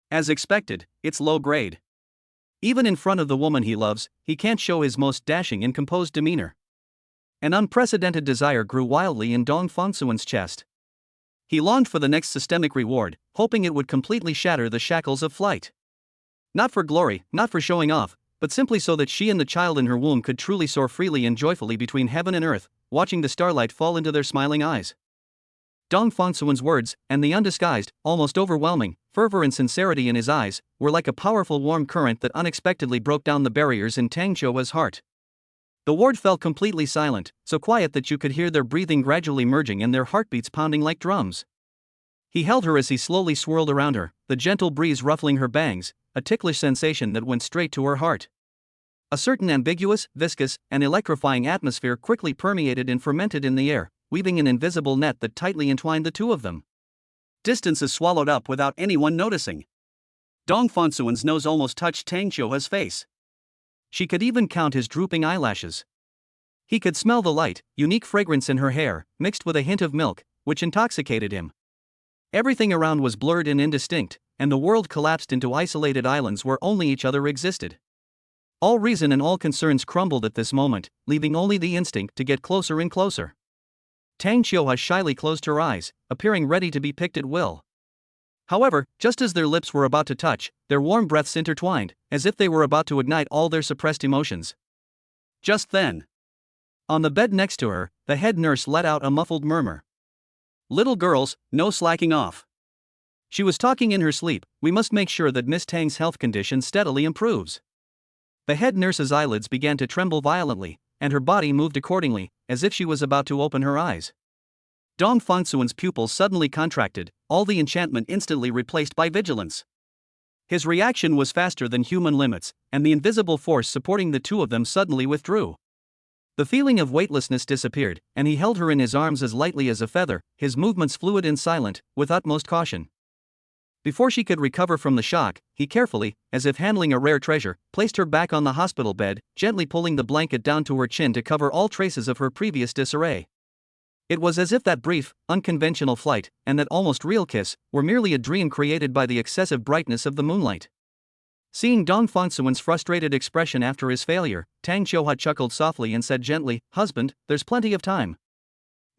Speaker 1: As expected, it's low grade. Even in front of the woman he loves, he can't show his most dashing and composed demeanor. An unprecedented desire grew wildly in Dong Fangsuan's chest. He longed for the next systemic reward, hoping it would completely shatter the shackles of flight. Not for glory, not for showing off, but simply so that she and the child in her womb could truly soar freely and joyfully between heaven and earth, watching the starlight fall into their smiling eyes. Dong Fangsuan's words, and the undisguised, almost overwhelming, fervor and sincerity in his eyes, were like a powerful warm current that unexpectedly broke down the barriers in Tang Xiuhua's heart. The ward fell completely silent, so quiet that you could hear their breathing gradually merging and their heartbeats pounding like drums. He held her as he slowly swirled around her, the gentle breeze ruffling her bangs, a ticklish sensation that went straight to her heart. A certain ambiguous, viscous, and electrifying atmosphere quickly permeated and fermented in the air, weaving an invisible net that tightly entwined the 2 of them. Distance is swallowed up without anyone noticing. Dong Fangsuan's nose almost touched Tang Xiuhua's face. She could even count his drooping eyelashes. He could smell the light, unique fragrance in her hair, mixed with a hint of milk, which intoxicated him. Everything around was blurred and indistinct, and the world collapsed into isolated islands where only each other existed. All reason and all concerns crumbled at this moment, leaving only the instinct to get closer and closer. Tang Xiuhua shyly closed her eyes, appearing ready to be picked at will. However, just as their lips were about to touch, their warm breaths intertwined, as if they were about to ignite all their suppressed emotions. Just then, on the bed next to her, the head nurse let out a muffled murmur. Little girls, no slacking off. She was talking in her sleep. We must make sure that Miss Tang's health condition steadily improves. The head nurse's eyelids began to tremble violently, and her body moved accordingly, as if she was about to open her eyes. Dong Fangsuan's pupils suddenly contracted, all the enchantment instantly replaced by vigilance. His reaction was faster than human limits, and the invisible force supporting the 2 of them suddenly withdrew. The feeling of weightlessness disappeared, and he held her in his arms as lightly as a feather, his movements fluid and silent, with utmost caution. Before she could recover from the shock, he carefully, as if handling a rare treasure, placed her back on the hospital bed, gently pulling the blanket down to her chin to cover all traces of her previous disarray. It was as if that brief, unconventional flight, and that almost real kiss, were merely a dream created by the excessive brightness of the moonlight. Seeing Dong Fangsuen's frustrated expression after his failure, Tang Qiuhua chuckled softly and said gently, "Husband, there's plenty of time.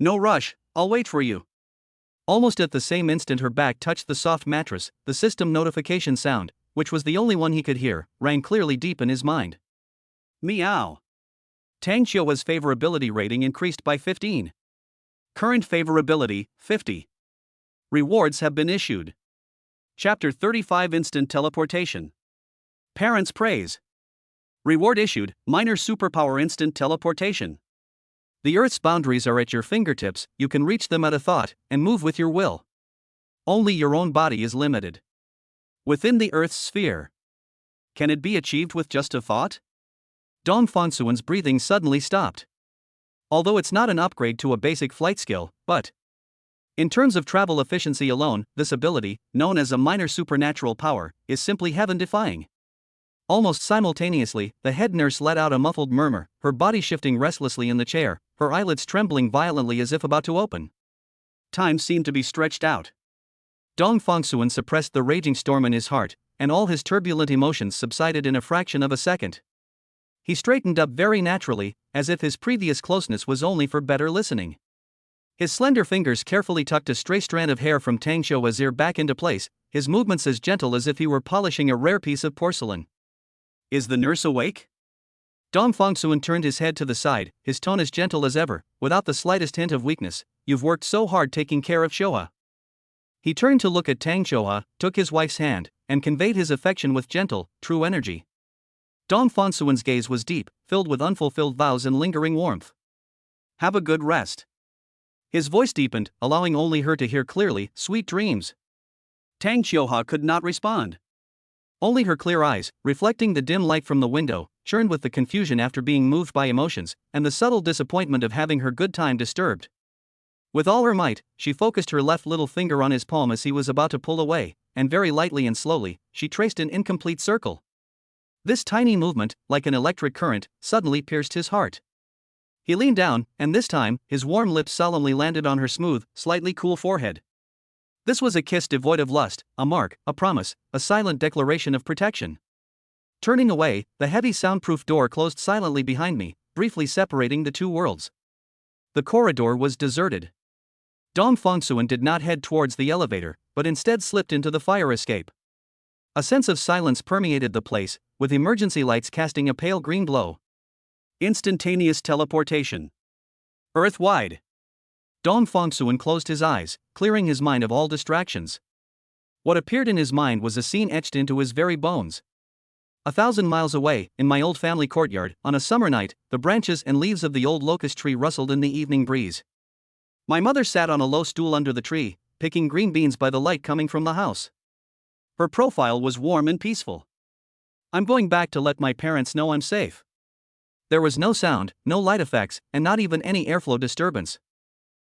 Speaker 1: No rush, I'll wait for you." Almost at the same instant her back touched the soft mattress, the system notification sound, which was the only one he could hear, rang clearly deep in his mind. Meow. Tang Qiuhua's favorability rating increased by 15. Current favorability, 50. Rewards have been issued. Chapter 35 Instant Teleportation. Parents praise. Reward issued, minor superpower instant teleportation. The Earth's boundaries are at your fingertips, you can reach them at a thought, and move with your will. Only your own body is limited. Within the Earth's sphere. Can it be achieved with just a thought? Dong Fangsuen's breathing suddenly stopped. Although it's not an upgrade to a basic flight skill, but in terms of travel efficiency alone, this ability, known as a minor supernatural power, is simply heaven-defying. Almost simultaneously, the head nurse let out a muffled murmur, her body shifting restlessly in the chair, her eyelids trembling violently as if about to open. Time seemed to be stretched out. Dong Fangsuen suppressed the raging storm in his heart, and all his turbulent emotions subsided in a fraction of a second. He straightened up very naturally, as if his previous closeness was only for better listening. His slender fingers carefully tucked a stray strand of hair from Tang Qiuhua's ear back into place, his movements as gentle as if he were polishing a rare piece of porcelain. Is the nurse awake? Dong Fangsuen turned his head to the side, his tone as gentle as ever, without the slightest hint of weakness. You've worked so hard taking care of Qiuhua. He turned to look at Tang Qiuhua, took his wife's hand, and conveyed his affection with gentle, true energy. Dong Fangsuen's gaze was deep, filled with unfulfilled vows and lingering warmth. Have a good rest. His voice deepened, allowing only her to hear clearly, sweet dreams. Tang Qiuhua could not respond. Only her clear eyes, reflecting the dim light from the window, churned with the confusion after being moved by emotions, and the subtle disappointment of having her good time disturbed. With all her might, she focused her left little finger on his palm as he was about to pull away, and very lightly and slowly, she traced an incomplete circle. This tiny movement, like an electric current, suddenly pierced his heart. He leaned down, and this time, his warm lips solemnly landed on her smooth, slightly cool forehead. This was a kiss devoid of lust, a mark, a promise, a silent declaration of protection. Turning away, the heavy soundproof door closed silently behind me, briefly separating the two worlds. The corridor was deserted. Dong Fangsuen did not head towards the elevator, but instead slipped into the fire escape. A sense of silence permeated the place, with emergency lights casting a pale green glow. Instantaneous teleportation. Earth-wide. Dong Fangsuen closed his eyes, clearing his mind of all distractions. What appeared in his mind was a scene etched into his very bones. 1,000 miles away, in my old family courtyard, on a summer night, the branches and leaves of the old locust tree rustled in the evening breeze. My mother sat on a low stool under the tree, picking green beans by the light coming from the house. Her profile was warm and peaceful. I'm going back to let my parents know I'm safe. There was no sound, no light effects, and not even any airflow disturbance.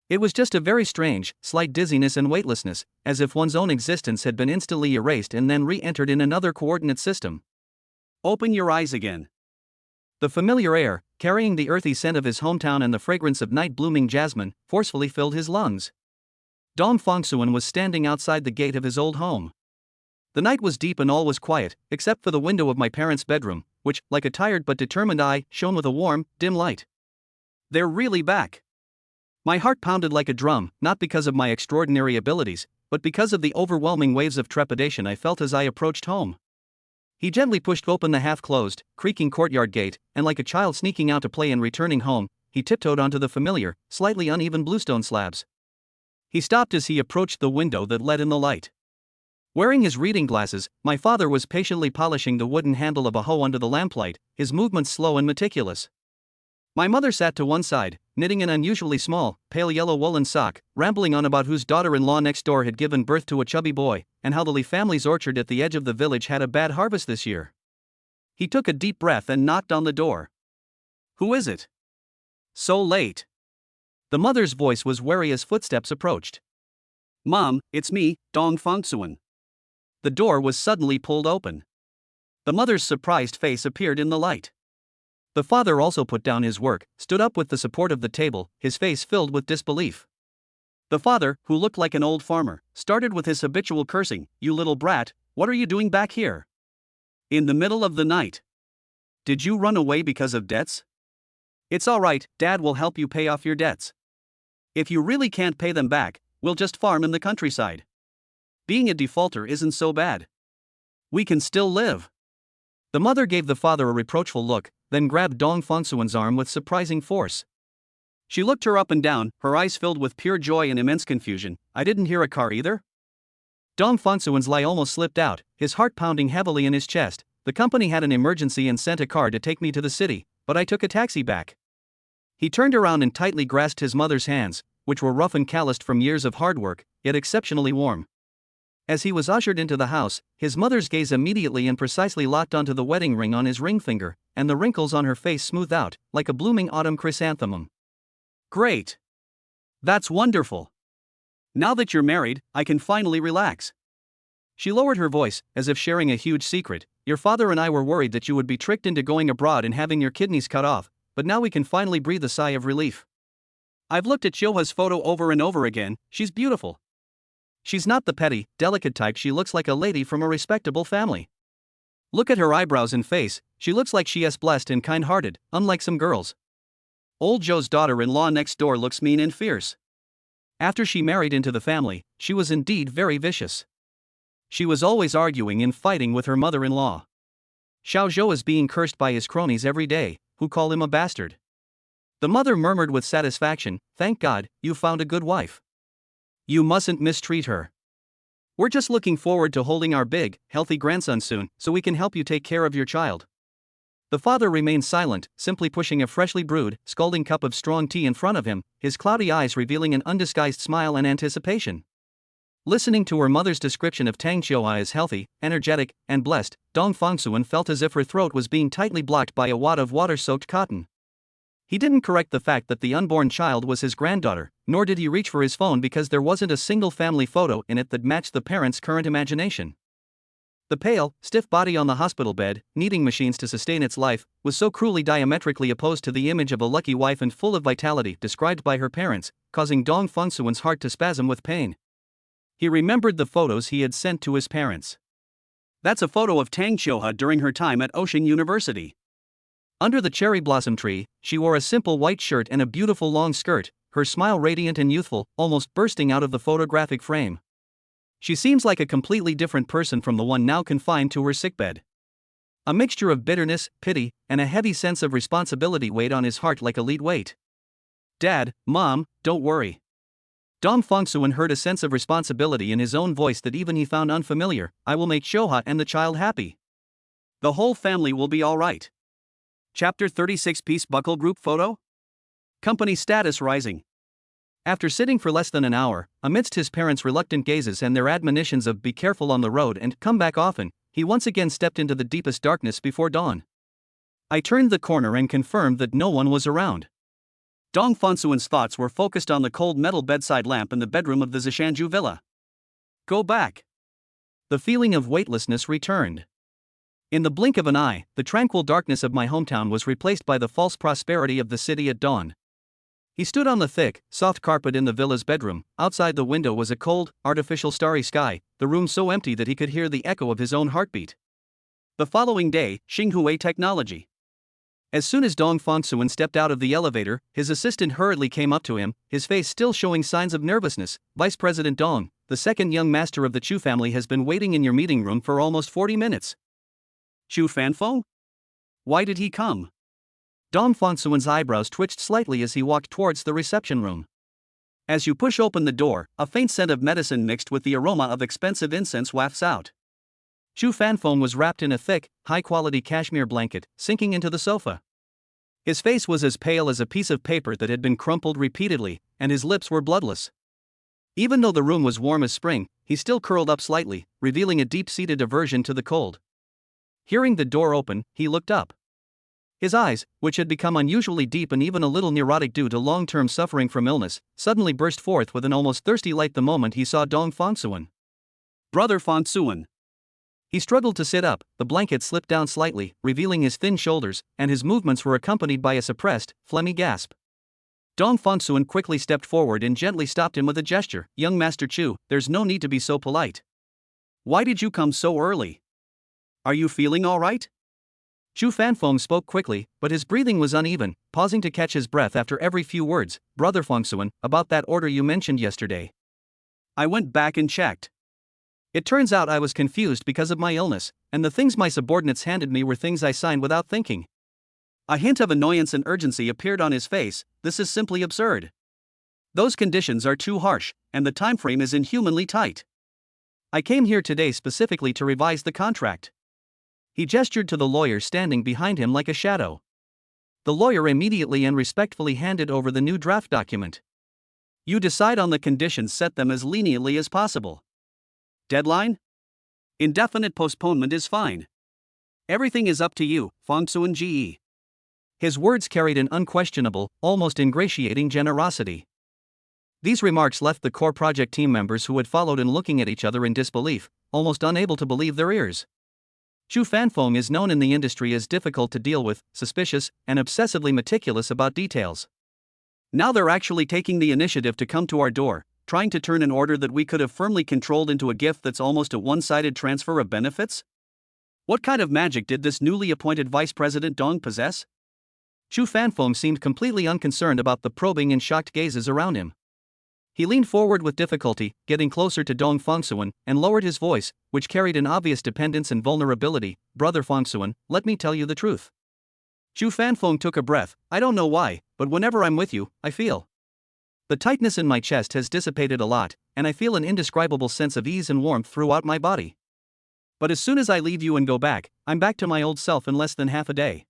Speaker 1: It was just a very strange, slight dizziness and weightlessness, as if one's own existence had been instantly erased and then re-entered in another coordinate system. Open your eyes again. The familiar air, carrying the earthy scent of his hometown and the fragrance of night-blooming jasmine, forcefully filled his lungs. Dong Fangsuen was standing outside the gate of his old home. The night was deep and all was quiet, except for the window of my parents' bedroom, which, like a tired but determined eye, shone with a warm, dim light. They're really back. My heart pounded like a drum, not because of my extraordinary abilities, but because of the overwhelming waves of trepidation I felt as I approached home. He gently pushed open the half-closed, creaking courtyard gate, and like a child sneaking out to play and returning home, he tiptoed onto the familiar, slightly uneven bluestone slabs. He stopped as he approached the window that let in the light. Wearing his reading glasses, my father was patiently polishing the wooden handle of a hoe under the lamplight, his movements slow and meticulous. My mother sat to one side, knitting an unusually small, pale yellow woolen sock, rambling on about whose daughter-in-law next door had given birth to a chubby boy, and how the Lee family's orchard at the edge of the village had a bad harvest this year. He took a deep breath and knocked on the door. Who is it? So late. The mother's voice was wary as footsteps approached. Mom, it's me, Dong Fangsuen. The door was suddenly pulled open. The mother's surprised face appeared in the light. The father also put down his work, stood up with the support of the table, his face filled with disbelief. The father, who looked like an old farmer, started with his habitual cursing. "You little brat, what are you doing back here? In the middle of the night? Did you run away because of debts? It's all right, Dad will help you pay off your debts. If you really can't pay them back, we'll just farm in the countryside. Being a defaulter isn't so bad. We can still live." The mother gave the father a reproachful look, then grabbed Dong Fongsuan's arm with surprising force. She looked her up and down, her eyes filled with pure joy and immense confusion. "I didn't hear a car either?" Dong Fongsuan's lie almost slipped out, his heart pounding heavily in his chest. "The company had an emergency and sent a car to take me to the city, but I took a taxi back." He turned around and tightly grasped his mother's hands, which were rough and calloused from years of hard work, yet exceptionally warm. As he was ushered into the house, his mother's gaze immediately and precisely locked onto the wedding ring on his ring finger, and the wrinkles on her face smoothed out, like a blooming autumn chrysanthemum. "Great! That's wonderful! Now that you're married, I can finally relax." She lowered her voice, as if sharing a huge secret. "Your father and I were worried that you would be tricked into going abroad and having your kidneys cut off, but now we can finally breathe a sigh of relief. I've looked at Shoha's photo over and over again. She's beautiful. She's not the petty, delicate type. She looks like a lady from a respectable family. Look at her eyebrows and face, she looks like she is blessed and kind-hearted, unlike some girls. Old Joe's daughter-in-law next door looks mean and fierce. After she married into the family, she was indeed very vicious. She was always arguing and fighting with her mother-in-law. Xiao Zhou is being cursed by his cronies every day, who call him a bastard." The mother murmured with satisfaction, "Thank God, you found a good wife. You mustn't mistreat her. We're just looking forward to holding our big, healthy grandson soon, so we can help you take care of your child." The father remained silent, simply pushing a freshly brewed, scalding cup of strong tea in front of him, his cloudy eyes revealing an undisguised smile and anticipation. Listening to her mother's description of Tang Xiuhua as healthy, energetic, and blessed, Dong Fongsuan felt as if her throat was being tightly blocked by a wad of water-soaked cotton. He didn't correct the fact that the unborn child was his granddaughter, nor did he reach for his phone because there wasn't a single family photo in it that matched the parents' current imagination. The pale, stiff body on the hospital bed, needing machines to sustain its life, was so cruelly diametrically opposed to the image of a lucky wife and full of vitality described by her parents, causing Dong Fongsuan's heart to spasm with pain. He remembered the photos he had sent to his parents. That's a photo of Tang Xiuhua during her time at Ocean University. Under the cherry blossom tree, she wore a simple white shirt and a beautiful long skirt, her smile radiant and youthful, almost bursting out of the photographic frame. She seems like a completely different person from the one now confined to her sickbed. A mixture of bitterness, pity, and a heavy sense of responsibility weighed on his heart like a lead weight. "Dad, Mom, don't worry." Dong Fongsuan heard a sense of responsibility in his own voice that even he found unfamiliar. "I will make Xiuhua and the child happy. The whole family will be all right." Chapter 36 Peace Buckle Group Photo? Company status rising. After sitting for less than an hour, amidst his parents' reluctant gazes and their admonitions of "be careful on the road and come back often," he once again stepped into the deepest darkness before dawn. I turned the corner and confirmed that no one was around. Dong Fongsuan's thoughts were focused on the cold metal bedside lamp in the bedroom of the Zishanju villa. Go back. The feeling of weightlessness returned. In the blink of an eye, the tranquil darkness of my hometown was replaced by the false prosperity of the city at dawn. He stood on the thick, soft carpet in the villa's bedroom. Outside the window was a cold, artificial starry sky, the room so empty that he could hear the echo of his own heartbeat. The following day, Xinghui Technology. As soon as Dong Fongsuan stepped out of the elevator, his assistant hurriedly came up to him, his face still showing signs of nervousness. "Vice President Dong, the second young master of the Chu family has been waiting in your meeting room for almost 40 minutes. Chu Fanfo? Why did he come?" Dong Fongsuan's eyebrows twitched slightly as he walked towards the reception room. As you push open the door, a faint scent of medicine mixed with the aroma of expensive incense wafts out. Chu Fanfo was wrapped in a thick, high-quality cashmere blanket, sinking into the sofa. His face was as pale as a piece of paper that had been crumpled repeatedly, and his lips were bloodless. Even though the room was warm as spring, he still curled up slightly, revealing a deep-seated aversion to the cold. Hearing the door open, he looked up. His eyes, which had become unusually deep and even a little neurotic due to long-term suffering from illness, suddenly burst forth with an almost thirsty light the moment he saw Dong Fongsuan. "Brother Fongsuan. He struggled to sit up, the blanket slipped down slightly, revealing his thin shoulders, and his movements were accompanied by a suppressed, phlegmy gasp. Dong Fongsuan quickly stepped forward and gently stopped him with a gesture. "Young Master Chu, there's no need to be so polite. Why did you come so early? Are you feeling all right?" Chu Fanfeng spoke quickly, but his breathing was uneven, pausing to catch his breath after every few words. "Brother Fongsuan, about that order you mentioned yesterday. I went back and checked. It turns out I was confused because of my illness, and the things my subordinates handed me were things I signed without thinking." A hint of annoyance and urgency appeared on his face. "This is simply absurd. Those conditions are too harsh, and the time frame is inhumanly tight. I came here today specifically to revise the contract." He gestured to the lawyer standing behind him like a shadow. The lawyer immediately and respectfully handed over the new draft document. "You decide on the conditions, set them as leniently as possible. Deadline? Indefinite postponement is fine. Everything is up to you, Fongsuan Ge." His words carried an unquestionable, almost ingratiating generosity. These remarks left the core project team members who had followed in looking at each other in disbelief, almost unable to believe their ears. Chu Fanfeng is known in the industry as difficult to deal with, suspicious, and obsessively meticulous about details. Now they're actually taking the initiative to come to our door, trying to turn an order that we could have firmly controlled into a gift that's almost a one-sided transfer of benefits? What kind of magic did this newly appointed Vice President Dong possess? Chu Fanfeng seemed completely unconcerned about the probing and shocked gazes around him. He leaned forward with difficulty, getting closer to Dong Fongsuan, and lowered his voice, which carried an obvious dependence and vulnerability. "Brother Fongsuan, let me tell you the truth." Chu Fanfeng took a breath. "I don't know why, but whenever I'm with you, I feel. The tightness in my chest has dissipated a lot, and I feel an indescribable sense of ease and warmth throughout my body. But as soon as I leave you and go back, I'm back to my old self in less than half a day.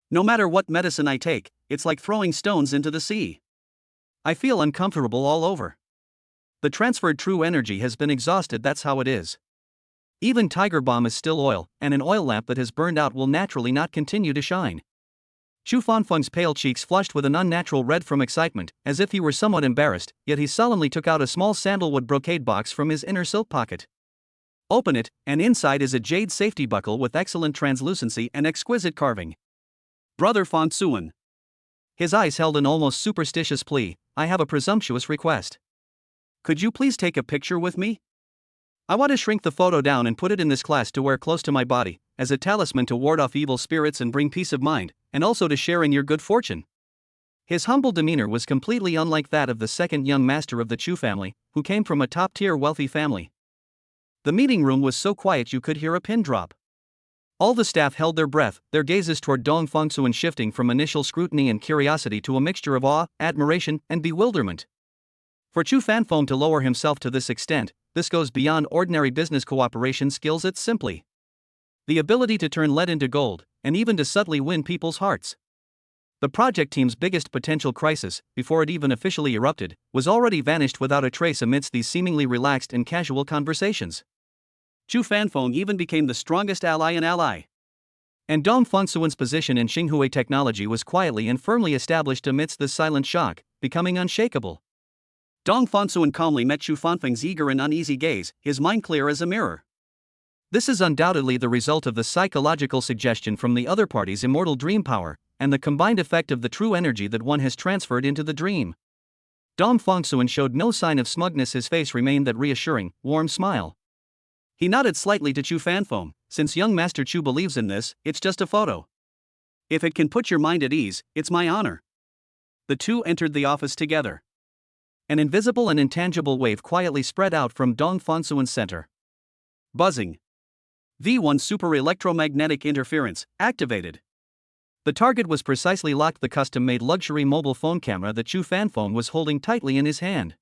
Speaker 1: No matter what medicine I take, it's like throwing stones into the sea. I feel uncomfortable all over. The transferred true energy has been exhausted, that's how it is. Even Tiger Balm is still oil, and an oil lamp that has burned out will naturally not continue to shine." Chu Fanfeng's pale cheeks flushed with an unnatural red from excitement, as if he were somewhat embarrassed, yet he solemnly took out a small sandalwood brocade box from his inner silk pocket. "Open it, and inside is a jade safety buckle with excellent translucency and exquisite carving. Brother Fongsuan." His eyes held an almost superstitious plea. "I have a presumptuous request. Could you please take a picture with me? I want to shrink the photo down and put it in this class to wear close to my body, as a talisman to ward off evil spirits and bring peace of mind, and also to share in your good fortune." His humble demeanor was completely unlike that of the second young master of the Chu family, who came from a top-tier wealthy family. The meeting room was so quiet you could hear a pin drop. All the staff held their breath, their gazes toward Dong Fongsuan shifting from initial scrutiny and curiosity to a mixture of awe, admiration, and bewilderment. For Chu Fanfeng to lower himself to this extent, this goes beyond ordinary business cooperation skills. It's simply the ability to turn lead into gold, and even to subtly win people's hearts. The project team's biggest potential crisis, before it even officially erupted, was already vanished without a trace amidst these seemingly relaxed and casual conversations. Chu Fanfeng even became the strongest ally in ally. And Dong Fongsuan's position in Xinghui technology was quietly and firmly established amidst this silent shock, becoming unshakable. Dong Fongsuan calmly met Chu Fanfeng's eager and uneasy gaze, his mind clear as a mirror. This is undoubtedly the result of the psychological suggestion from the other party's immortal dream power, and the combined effect of the true energy that one has transferred into the dream. Dong Fongsuan showed no sign of smugness, his face remained that reassuring, warm smile. He nodded slightly to Chu Fanfeng. "Since young Master Chu believes in this, it's just a photo. If it can put your mind at ease, it's my honor." The two entered the office together. An invisible and intangible wave quietly spread out from Dong Fongsuan's center. Buzzing. V1 super electromagnetic interference activated. The target was precisely locked, the custom-made luxury mobile phone camera that Chu Fanfeng was holding tightly in his hand.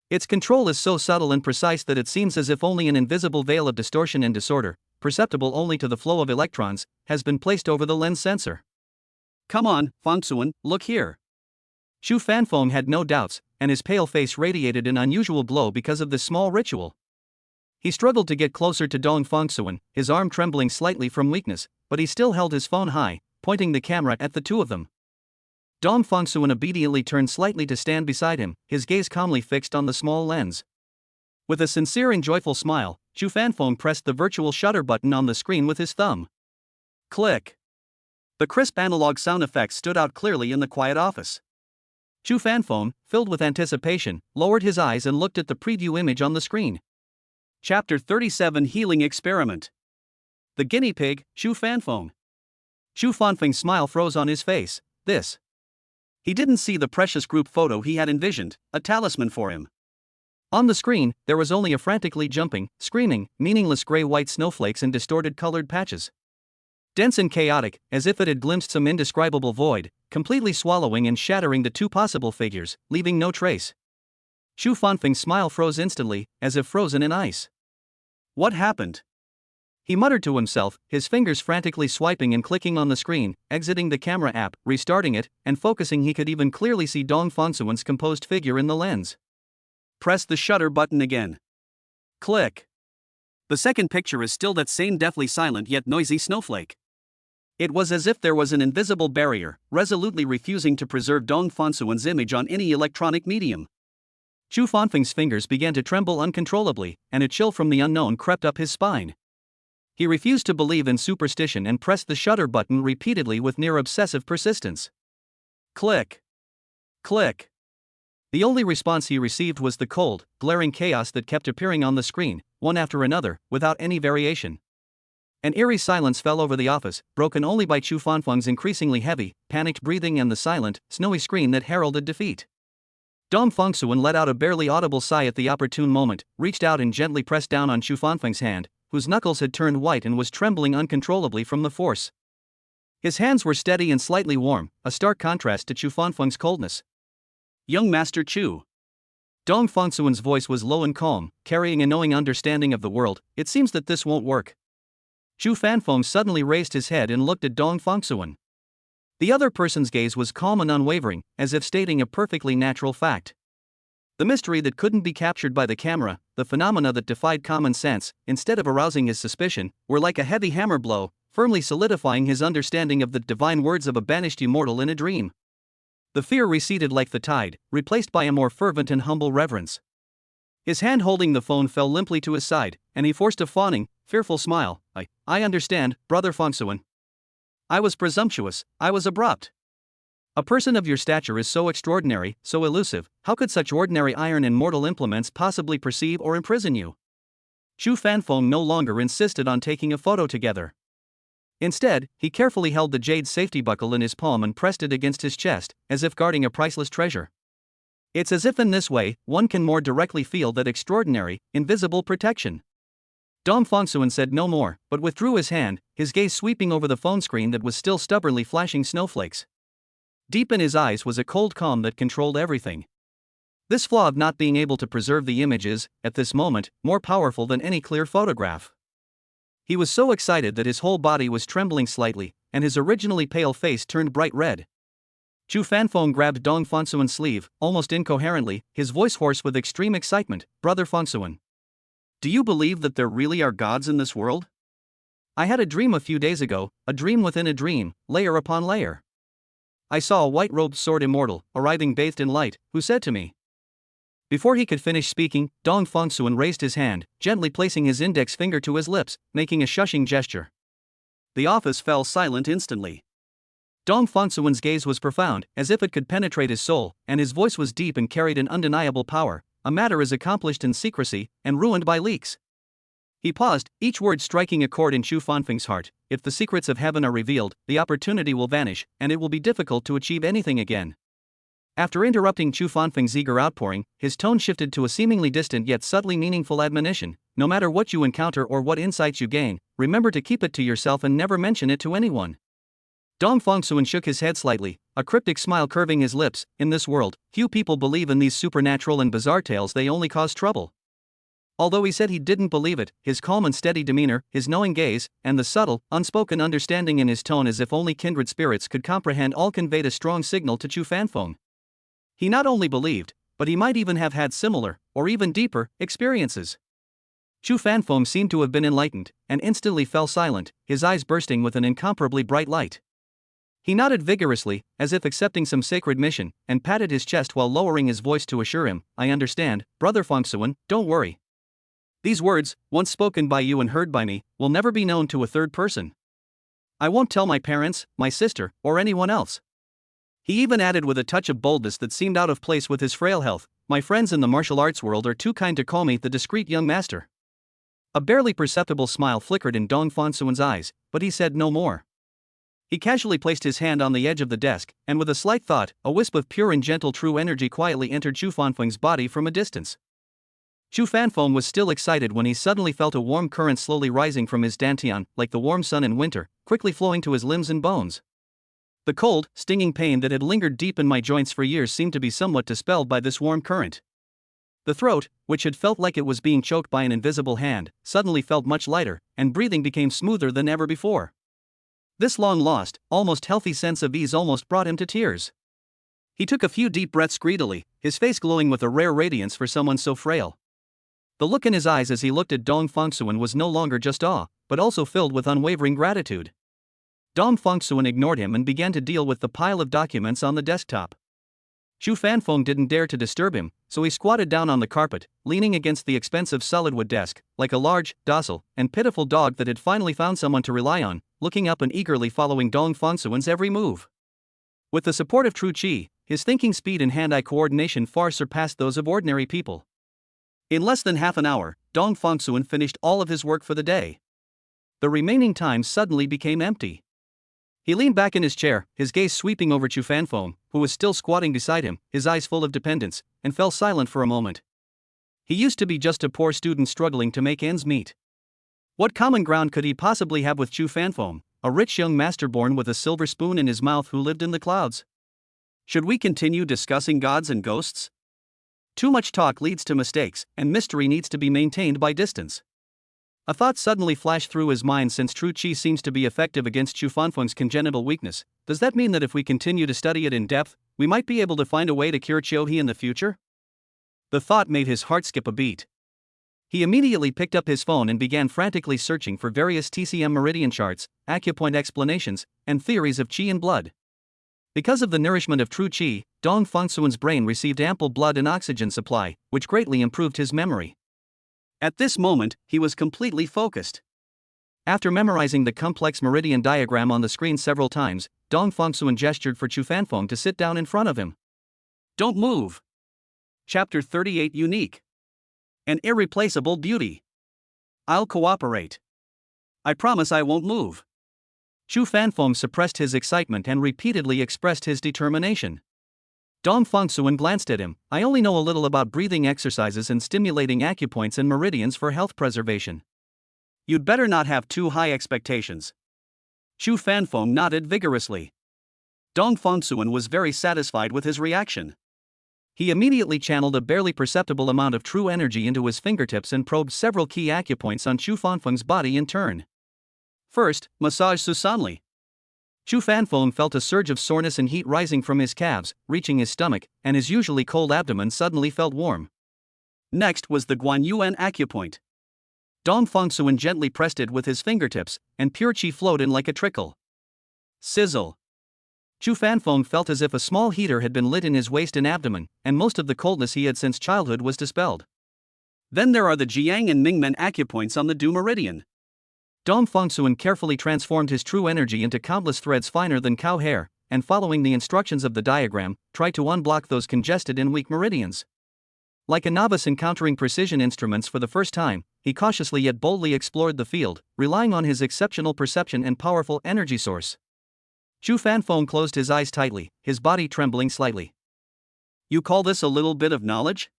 Speaker 1: Its control is so subtle and precise that it seems as if only an invisible veil of distortion and disorder, perceptible only to the flow of electrons, has been placed over the lens sensor. "Come on, Fongsuan, look here." Chu Fanfeng had no doubts, and his pale face radiated an unusual glow because of this small ritual. He struggled to get closer to Dong Fongsuan, his arm trembling slightly from weakness, but he still held his phone high, pointing the camera at the two of them. Dong Fongsuan obediently turned slightly to stand beside him, his gaze calmly fixed on the small lens. With a sincere and joyful smile, Chu Fanfeng pressed the virtual shutter button on the screen with his thumb. Click. The crisp analog sound effects stood out clearly in the quiet office. Chu Fanfeng, filled with anticipation, lowered his eyes and looked at the preview image on the screen. Chapter 37 Healing Experiment. The guinea pig, Chu Fanfeng. Chu Fanfeng's smile froze on his face. This. He didn't see the precious group photo he had envisioned, a talisman for him. On the screen, there was only a frantically jumping, screaming, meaningless gray-white snowflakes and distorted colored patches. Dense and chaotic, as if it had glimpsed some indescribable void, completely swallowing and shattering the two possible figures, leaving no trace. Chu Fanfeng's smile froze instantly, as if frozen in ice. What happened? He muttered to himself, his fingers frantically swiping and clicking on the screen, exiting the camera app, restarting it, and focusing. He could even clearly see Dong Fangsuan's composed figure in the lens. Press the shutter button again. Click. The second picture is still that same deathly silent yet noisy snowflake. It was as if there was an invisible barrier, resolutely refusing to preserve Dong Fangsuan's image on any electronic medium. Chu Fanfeng's fingers began to tremble uncontrollably, and a chill from the unknown crept up his spine. He refused to believe in superstition and pressed the shutter button repeatedly with near-obsessive persistence. Click. Click. The only response he received was the cold, glaring chaos that kept appearing on the screen, one after another, without any variation. An eerie silence fell over the office, broken only by Chu Fanfeng's increasingly heavy, panicked breathing and the silent, snowy screen that heralded defeat. Dong Fangsuan let out a barely audible sigh at the opportune moment, reached out and gently pressed down on Chu Fanfeng's hand, whose knuckles had turned white and was trembling uncontrollably from the force. His hands were steady and slightly warm, a stark contrast to Chu Fanfeng's coldness. Young Master Chu. Dong Fangsuan's voice was low and calm, carrying a knowing understanding of the world. It seems that this won't work. Chu Fanfeng suddenly raised his head and looked at Dong Fangsuan. The other person's gaze was calm and unwavering, as if stating a perfectly natural fact. The mystery that couldn't be captured by the camera, the phenomena that defied common sense, instead of arousing his suspicion, were like a heavy hammer blow, firmly solidifying his understanding of the divine words of a banished immortal in a dream. The fear receded like the tide, replaced by a more fervent and humble reverence. His hand holding the phone fell limply to his side, and he forced a fawning, fearful smile. I understand, Brother Fangsuan. I was presumptuous, I was abrupt. A person of your stature is so extraordinary, so elusive, how could such ordinary iron and mortal implements possibly perceive or imprison you? Chu Fanfeng no longer insisted on taking a photo together. Instead, he carefully held the jade safety buckle in his palm and pressed it against his chest, as if guarding a priceless treasure. It's as if in this way, one can more directly feel that extraordinary, invisible protection. Dong Fangsuan said no more, but withdrew his hand, his gaze sweeping over the phone screen that was still stubbornly flashing snowflakes. Deep in his eyes was a cold calm that controlled everything. This flaw of not being able to preserve the image is, at this moment, more powerful than any clear photograph. He was so excited that his whole body was trembling slightly, and his originally pale face turned bright red. Chu Fanfeng grabbed Dong Fangsuan's sleeve, almost incoherently, his voice hoarse with extreme excitement. Brother Fangsuan. Do you believe that there really are gods in this world? I had a dream a few days ago, a dream within a dream, layer upon layer. I saw a white-robed sword immortal, arriving bathed in light, who said to me. Before he could finish speaking, Dong Fangsuan raised his hand, gently placing his index finger to his lips, making a shushing gesture. The office fell silent instantly. Dong Fangsuan's gaze was profound, as if it could penetrate his soul, and his voice was deep and carried an undeniable power, a matter as accomplished in secrecy, and ruined by leaks. He paused, each word striking a chord in Chu Fanfeng's heart. If the secrets of heaven are revealed, the opportunity will vanish, and it will be difficult to achieve anything again. After interrupting Chu Fanfeng's eager outpouring, his tone shifted to a seemingly distant yet subtly meaningful admonition. No matter what you encounter or what insights you gain, remember to keep it to yourself and never mention it to anyone. Dong Fangsuan shook his head slightly, a cryptic smile curving his lips. In this world, few people believe in these supernatural and bizarre tales, they only cause trouble. Although he said he didn't believe it, his calm and steady demeanor, his knowing gaze, and the subtle, unspoken understanding in his tone as if only kindred spirits could comprehend all conveyed a strong signal to Chu Fanfeng. He not only believed, but he might even have had similar, or even deeper, experiences. Chu Fanfeng seemed to have been enlightened, and instantly fell silent, his eyes bursting with an incomparably bright light. He nodded vigorously, as if accepting some sacred mission, and patted his chest while lowering his voice to assure him, I understand, Brother Fangsuan, don't worry. These words, once spoken by you and heard by me, will never be known to a third person. I won't tell my parents, my sister, or anyone else. He even added with a touch of boldness that seemed out of place with his frail health, my friends in the martial arts world are too kind to call me the discreet young master. A barely perceptible smile flickered in Dong Fangsuan's eyes, but he said no more. He casually placed his hand on the edge of the desk, and with a slight thought, a wisp of pure and gentle true energy quietly entered Chu Fanfeng's body from a distance. Chu Fanfeng was still excited when he suddenly felt a warm current slowly rising from his dantian, like the warm sun in winter, quickly flowing to his limbs and bones. The cold, stinging pain that had lingered deep in my joints for years seemed to be somewhat dispelled by this warm current. The throat, which had felt like it was being choked by an invisible hand, suddenly felt much lighter, and breathing became smoother than ever before. This long-lost, almost healthy sense of ease almost brought him to tears. He took a few deep breaths greedily, his face glowing with a rare radiance for someone so frail. The look in his eyes as he looked at Dong Fangsuan was no longer just awe, but also filled with unwavering gratitude. Dong Fangsuan ignored him and began to deal with the pile of documents on the desktop. Chu Fanfeng didn't dare to disturb him, so he squatted down on the carpet, leaning against the expensive solid-wood desk, like a large, docile, and pitiful dog that had finally found someone to rely on, looking up and eagerly following Dong Fangsuan's every move. With the support of true qi, his thinking speed and hand-eye coordination far surpassed those of ordinary people. In less than half an hour, Dong Fangsuan finished all of his work for the day. The remaining time suddenly became empty. He leaned back in his chair, his gaze sweeping over Chu Fanfeng, who was still squatting beside him, his eyes full of dependence, and fell silent for a moment. He used to be just a poor student struggling to make ends meet. What common ground could he possibly have with Chu Fanfeng, a rich young master born with a silver spoon in his mouth who lived in the clouds? Should we continue discussing gods and ghosts? Too much talk leads to mistakes, and mystery needs to be maintained by distance. A thought suddenly flashed through his mind. Since true qi seems to be effective against Chu Fanfeng's congenital weakness, does that mean that if we continue to study it in depth, we might be able to find a way to cure Qiuhe in the future? The thought made his heart skip a beat. He immediately picked up his phone and began frantically searching for various TCM meridian charts, acupoint explanations, and theories of qi and blood. Because of the nourishment of true qi, Dong Fangsuan's brain received ample blood and oxygen supply, which greatly improved his memory. At this moment, he was completely focused. After memorizing the complex meridian diagram on the screen several times, Dong Fangsuan gestured for Chu Fanfeng to sit down in front of him. Don't move. Chapter 38 Unique. An irreplaceable beauty. I'll cooperate. I promise I won't move. Chu Fanfeng suppressed his excitement and repeatedly expressed his determination. Dong Fangsuan glanced at him. I only know a little about breathing exercises and stimulating acupoints and meridians for health preservation. You'd better not have too high expectations. Chu Fanfeng nodded vigorously. Dong Fangsuan was very satisfied with his reaction. He immediately channeled a barely perceptible amount of true energy into his fingertips and probed several key acupoints on Chu Fanfeng's body in turn. First, massage Susanli. Chu Fanfeng felt a surge of soreness and heat rising from his calves, reaching his stomach, and his usually cold abdomen suddenly felt warm. Next was the Guanyuan acupoint. Dong Fangsuan gently pressed it with his fingertips, and pure qi flowed in like a trickle. Sizzle. Chu Fanfeng felt as if a small heater had been lit in his waist and abdomen, and most of the coldness he had since childhood was dispelled. Then there are the Jiang and Mingmen acupoints on the Du meridian. Dong Fangsuan carefully transformed his true energy into countless threads finer than cow hair, and following the instructions of the diagram, tried to unblock those congested and weak meridians. Like a novice encountering precision instruments for the first time, he cautiously yet boldly explored the field, relying on his exceptional perception and powerful energy source. Chu Fanfeng closed his eyes tightly, his body trembling slightly. You call this a little bit of knowledge?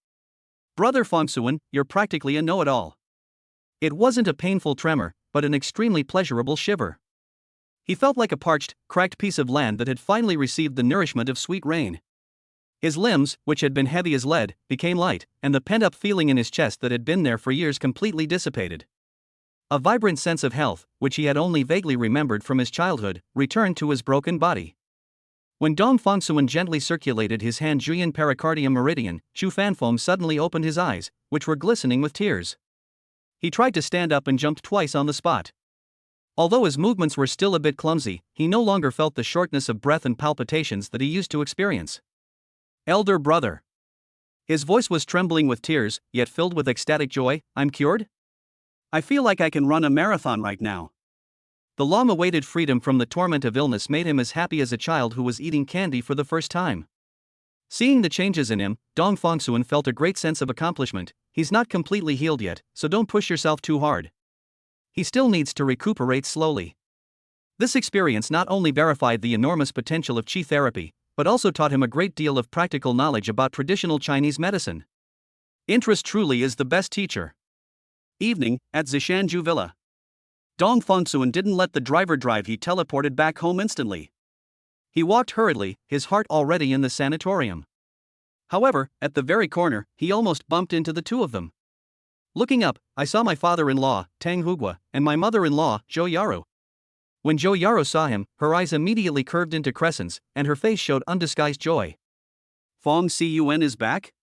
Speaker 1: Brother Fangsuan, you're practically a know-it-all. It wasn't a painful tremor, but an extremely pleasurable shiver. He felt like a parched, cracked piece of land that had finally received the nourishment of sweet rain. His limbs, which had been heavy as lead, became light, and the pent-up feeling in his chest that had been there for years completely dissipated. A vibrant sense of health, which he had only vaguely remembered from his childhood, returned to his broken body. When Dong Fangsuan gently circulated his hand Juyin pericardium meridian, Chu Fanfeng suddenly opened his eyes, which were glistening with tears. He tried to stand up and jumped twice on the spot. Although his movements were still a bit clumsy, he no longer felt the shortness of breath and palpitations that he used to experience. Elder brother. His voice was trembling with tears, yet filled with ecstatic joy. I'm cured? I feel like I can run a marathon right now. The long-awaited freedom from the torment of illness made him as happy as a child who was eating candy for the first time. Seeing the changes in him, Dong Fongsuan felt a great sense of accomplishment. He's not completely healed yet, so don't push yourself too hard. He still needs to recuperate slowly. This experience not only verified the enormous potential of Qi therapy, but also taught him a great deal of practical knowledge about traditional Chinese medicine. Interest truly is the best teacher. Evening, at Zishanju Villa. Dong Fongsuan didn't let the driver drive, he teleported back home instantly. He walked hurriedly, his heart already in the sanatorium. However, at the very corner, he almost bumped into the two of them. Looking up, I saw my father-in-law, Tang Hugua, and my mother-in-law, Zhou Yaru. When Zhou Yaru saw him, her eyes immediately curved into crescents, and her face showed undisguised joy. Fong Cun is back?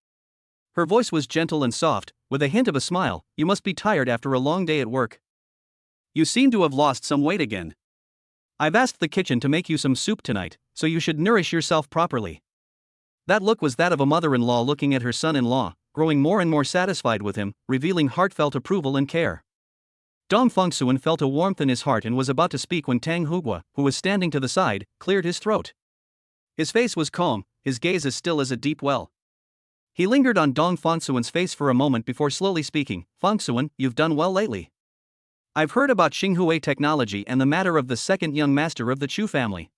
Speaker 1: Her voice was gentle and soft, with a hint of a smile. You must be tired after a long day at work. You seem to have lost some weight again. I've asked the kitchen to make you some soup tonight, so you should nourish yourself properly. That look was that of a mother-in-law looking at her son-in-law, growing more and more satisfied with him, revealing heartfelt approval and care. Dong Fongsuan felt a warmth in his heart and was about to speak when Tang Hugua, who was standing to the side, cleared his throat. His face was calm, his gaze as still as a deep well. He lingered on Dong Fongsuan's face for a moment before slowly speaking. Fongsuan, you've done well lately. I've heard about Xinghui technology and the matter of the second young master of the Chu family.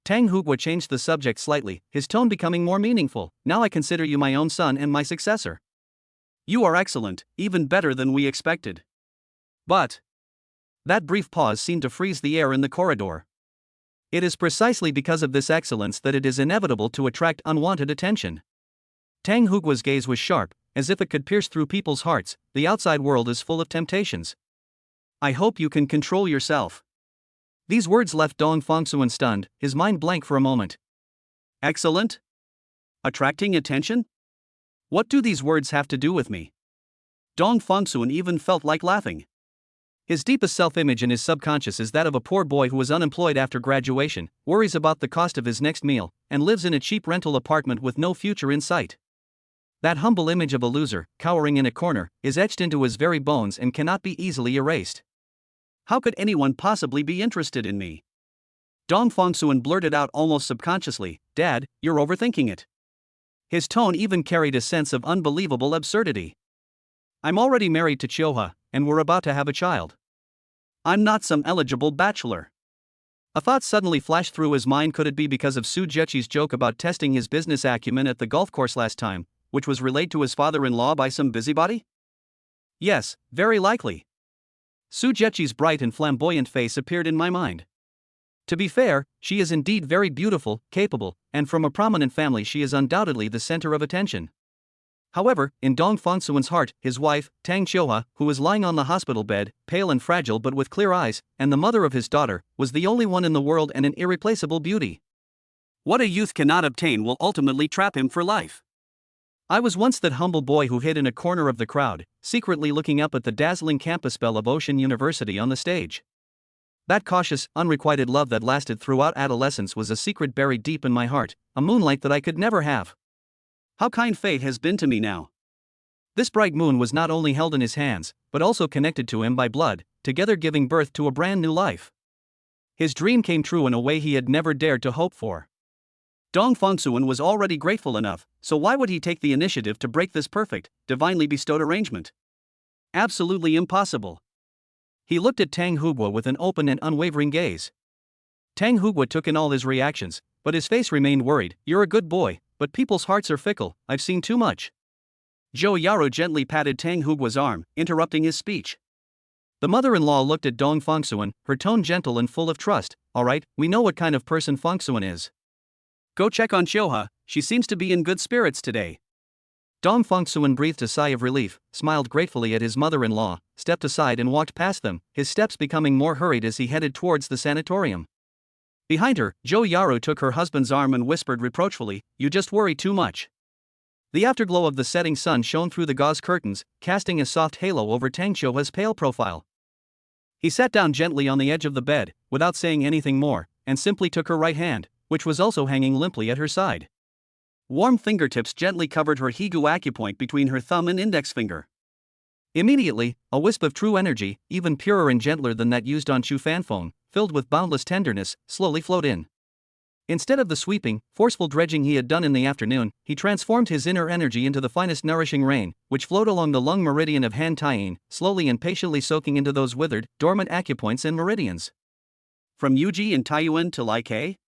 Speaker 1: Tang Hugua changed the subject slightly, his tone becoming more meaningful. Now I consider you my own son and my successor. You are excellent, even better than we expected. But that brief pause seemed to freeze the air in the corridor. It is precisely because of this excellence that it is inevitable to attract unwanted attention. Tang Hugua's gaze was sharp, as if it could pierce through people's hearts. The outside world is full of temptations. I hope you can control yourself. These words left Dong Fongsuan stunned, his mind blank for a moment. Excellent? Attracting attention? What do these words have to do with me? Dong Fongsuan even felt like laughing. His deepest self-image in his subconscious is that of a poor boy who is unemployed after graduation, worries about the cost of his next meal, and lives in a cheap rental apartment with no future in sight. That humble image of a loser, cowering in a corner, is etched into his very bones and cannot be easily erased. How could anyone possibly be interested in me? Dong Fongsuan blurted out almost subconsciously, Dad, you're overthinking it. His tone even carried a sense of unbelievable absurdity. I'm already married to Chioha, and we're about to have a child. I'm not some eligible bachelor. A thought suddenly flashed through his mind. Could it be because of Su Jechi's joke about testing his business acumen at the golf course last time, which was relayed to his father-in-law by some busybody? Yes, very likely. Su Jechi's bright and flamboyant face appeared in my mind. To be fair, she is indeed very beautiful, capable, and from a prominent family she is undoubtedly the center of attention. However, in Dong Fongsuan's heart, his wife, Tang Chioha, who was lying on the hospital bed, pale and fragile but with clear eyes, and the mother of his daughter, was the only one in the world and an irreplaceable beauty. What a youth cannot obtain will ultimately trap him for life. I was once that humble boy who hid in a corner of the crowd, secretly looking up at the dazzling campus belle of Ocean University on the stage. That cautious, unrequited love that lasted throughout adolescence was a secret buried deep in my heart, a moonlight that I could never have. How kind fate has been to me now. This bright moon was not only held in his hands, but also connected to him by blood, together giving birth to a brand new life. His dream came true in a way he had never dared to hope for. Dong Fongsuan was already grateful enough, so why would he take the initiative to break this perfect, divinely bestowed arrangement? Absolutely impossible. He looked at Tang Hugua with an open and unwavering gaze. Tang Hugua took in all his reactions, but his face remained worried. You're a good boy, but people's hearts are fickle, I've seen too much. Zhou Yaru gently patted Tang Hugua's arm, interrupting his speech. The mother-in-law looked at Dong Fongsuan, her tone gentle and full of trust. All right, we know what kind of person Fongsuan is. Go check on Chioha, she seems to be in good spirits today. Dong Fongsuan breathed a sigh of relief, smiled gratefully at his mother-in-law, stepped aside and walked past them, his steps becoming more hurried as he headed towards the sanatorium. Behind her, Zhou Yaru took her husband's arm and whispered reproachfully, You just worry too much. The afterglow of the setting sun shone through the gauze curtains, casting a soft halo over Tang Chioha's pale profile. He sat down gently on the edge of the bed, without saying anything more, and simply took her right hand, which was also hanging limply at her side. Warm fingertips gently covered her Higu acupoint between her thumb and index finger. Immediately, a wisp of true energy, even purer and gentler than that used on Chu Fanfeng, filled with boundless tenderness, slowly flowed in. Instead of the sweeping, forceful dredging he had done in the afternoon, he transformed his inner energy into the finest nourishing rain, which flowed along the lung meridian of Han Taiyin, slowly and patiently soaking into those withered, dormant acupoints and meridians. From Yuji and Taiyuan to Lai Ke?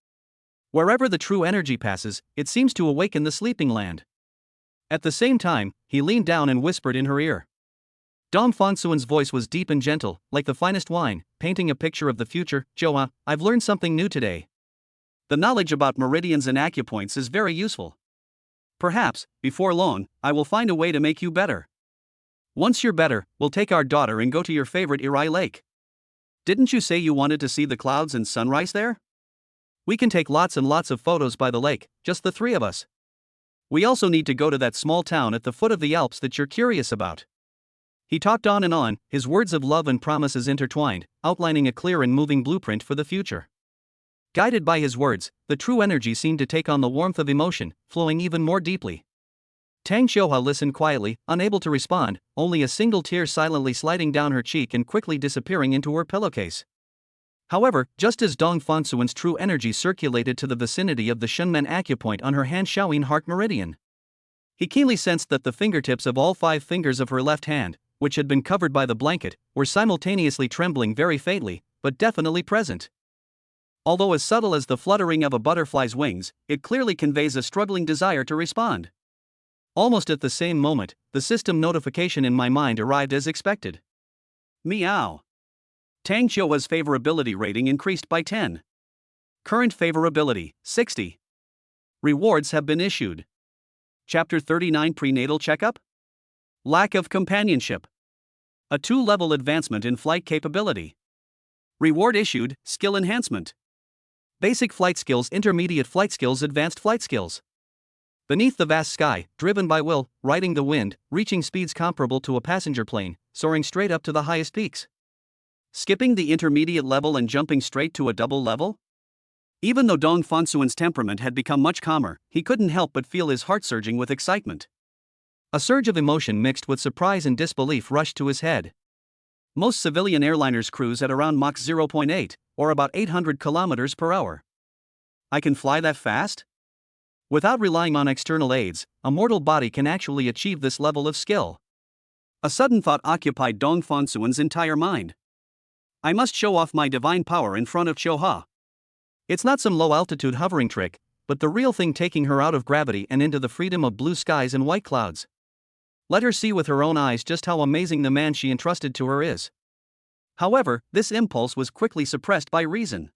Speaker 1: Wherever the true energy passes, it seems to awaken the sleeping land. At the same time, he leaned down and whispered in her ear. Dong Fangsuan's voice was deep and gentle, like the finest wine, painting a picture of the future. Joa, I've learned something new today. The knowledge about meridians and acupoints is very useful. Perhaps, before long, I will find a way to make you better. Once you're better, we'll take our daughter and go to your favorite Irai Lake. Didn't you say you wanted to see the clouds and sunrise there? We can take lots and lots of photos by the lake, just the three of us. We also need to go to that small town at the foot of the Alps that you're curious about. He talked on, his words of love and promises intertwined, outlining a clear and moving blueprint for the future. Guided by his words, the true energy seemed to take on the warmth of emotion, flowing even more deeply. Tang Xiuhua listened quietly, unable to respond, only a single tear silently sliding down her cheek and quickly disappearing into her pillowcase. However, just as Dong Fangsuan's true energy circulated to the vicinity of the Shunmen acupoint on her Han Shaoyin heart meridian, he keenly sensed that the fingertips of all 5 fingers of her left hand, which had been covered by the blanket, were simultaneously trembling very faintly, but definitely present. Although as subtle as the fluttering of a butterfly's wings, it clearly conveys a struggling desire to respond. Almost at the same moment, the system notification in my mind arrived as expected. Meow. Tang Xiuhua's favorability rating increased by 10. Current favorability, 60. Rewards have been issued. Chapter 39 Prenatal Checkup? Lack of companionship. A 2-level advancement in flight capability. Reward issued, skill enhancement. Basic flight skills, intermediate flight skills, advanced flight skills. Beneath the vast sky, driven by will, riding the wind, reaching speeds comparable to a passenger plane, soaring straight up to the highest peaks. Skipping the intermediate level and jumping straight to a double level? Even though Dong Fangsuan's temperament had become much calmer, he couldn't help but feel his heart surging with excitement. A surge of emotion mixed with surprise and disbelief rushed to his head. Most civilian airliners cruise at around Mach 0.8, or about 800 kilometers per hour. I can fly that fast? Without relying on external aids, a mortal body can actually achieve this level of skill. A sudden thought occupied Dong Fangsuan's entire mind. I must show off my divine power in front of Xiuhua. It's not some low-altitude hovering trick, but the real thing, taking her out of gravity and into the freedom of blue skies and white clouds. Let her see with her own eyes just how amazing the man she entrusted to her is. However, this impulse was quickly suppressed by reason.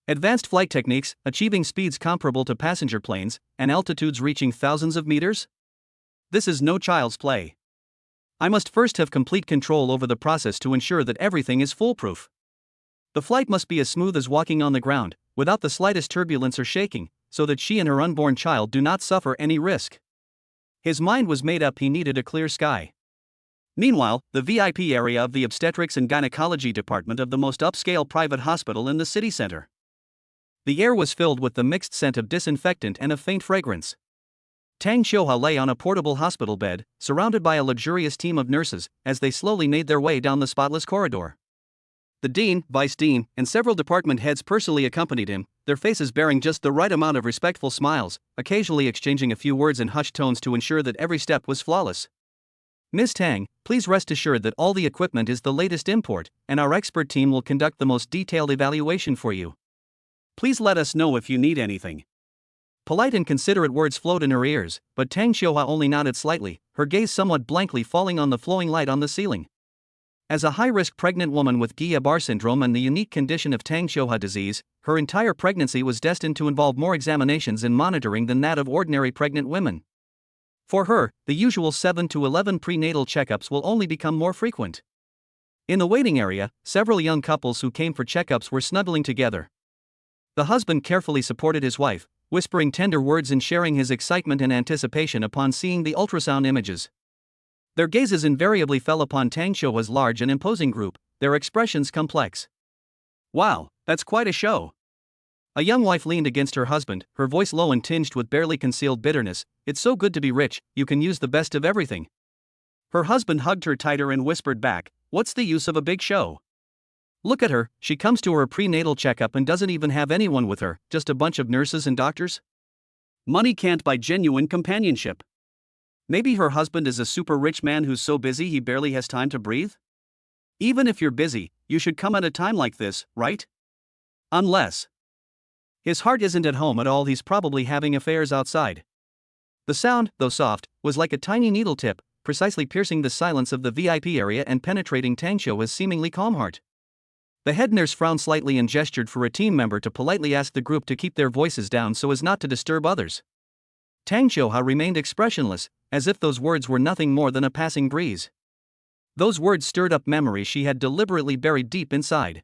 Speaker 1: Advanced flight techniques, achieving speeds comparable to passenger planes, and altitudes reaching thousands of meters? This is no child's play. I must first have complete control over the process to ensure that everything is foolproof. The flight must be as smooth as walking on the ground, without the slightest turbulence or shaking, so that she and her unborn child do not suffer any risk. His mind was made up, he needed a clear sky. Meanwhile, the VIP area of the obstetrics and gynecology department of the most upscale private hospital in the city center. The air was filled with the mixed scent of disinfectant and a faint fragrance. Tang Xiuhua lay on a portable hospital bed, surrounded by a luxurious team of nurses, as they slowly made their way down the spotless corridor. The dean, vice dean, and several department heads personally accompanied him, their faces bearing just the right amount of respectful smiles, occasionally exchanging a few words in hushed tones to ensure that every step was flawless. Ms. Tang, please rest assured that all the equipment is the latest import, and our expert team will conduct the most detailed evaluation for you. Please let us know if you need anything. Polite and considerate words flowed in her ears, but Tang Xiuhua only nodded slightly, her gaze somewhat blankly falling on the flowing light on the ceiling. As a high-risk pregnant woman with Guillain-Barré syndrome and the unique condition of Tang Xiuhua disease, her entire pregnancy was destined to involve more examinations and monitoring than that of ordinary pregnant women. For her, the usual 7 to 11 prenatal checkups will only become more frequent. In the waiting area, several young couples who came for checkups were snuggling together. The husband carefully supported his wife, whispering tender words and sharing his excitement and anticipation upon seeing the ultrasound images. Their gazes invariably fell upon Tang Xiuhua's large and imposing group, their expressions complex. Wow, that's quite a show. A young wife leaned against her husband, her voice low and tinged with barely concealed bitterness. It's so good to be rich, you can use the best of everything. Her husband hugged her tighter and whispered back, what's the use of a big show? Look at her, she comes to her prenatal checkup and doesn't even have anyone with her, just a bunch of nurses and doctors? Money can't buy genuine companionship. Maybe her husband is a super rich man who's so busy he barely has time to breathe? Even if you're busy, you should come at a time like this, right? Unless his heart isn't at home at all, he's probably having affairs outside. The sound, though soft, was like a tiny needle tip, precisely piercing the silence of the VIP area and penetrating Tang Xiuha's seemingly calm heart. The head nurse frowned slightly and gestured for a team member to politely ask the group to keep their voices down so as not to disturb others. Tang Xiuha remained expressionless, as if those words were nothing more than a passing breeze. Those words stirred up memories she had deliberately buried deep inside.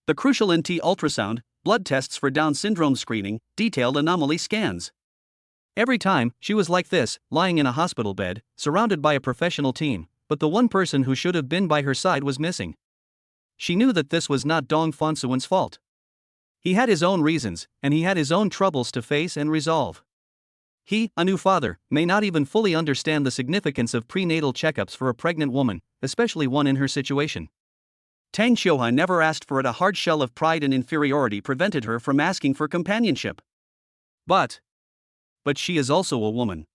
Speaker 1: The crucial NT ultrasound, blood tests for Down syndrome screening, detailed anomaly scans. Every time, she was like this, lying in a hospital bed, surrounded by a professional team, but the one person who should have been by her side was missing. She knew that this was not Dong Fengsuan's fault. He had his own reasons, and he had his own troubles to face and resolve. He, a new father, may not even fully understand the significance of prenatal checkups for a pregnant woman, especially one in her situation. Tang Xiuha never asked for it. A hard shell of pride and inferiority prevented her from asking for companionship. But she is also a woman.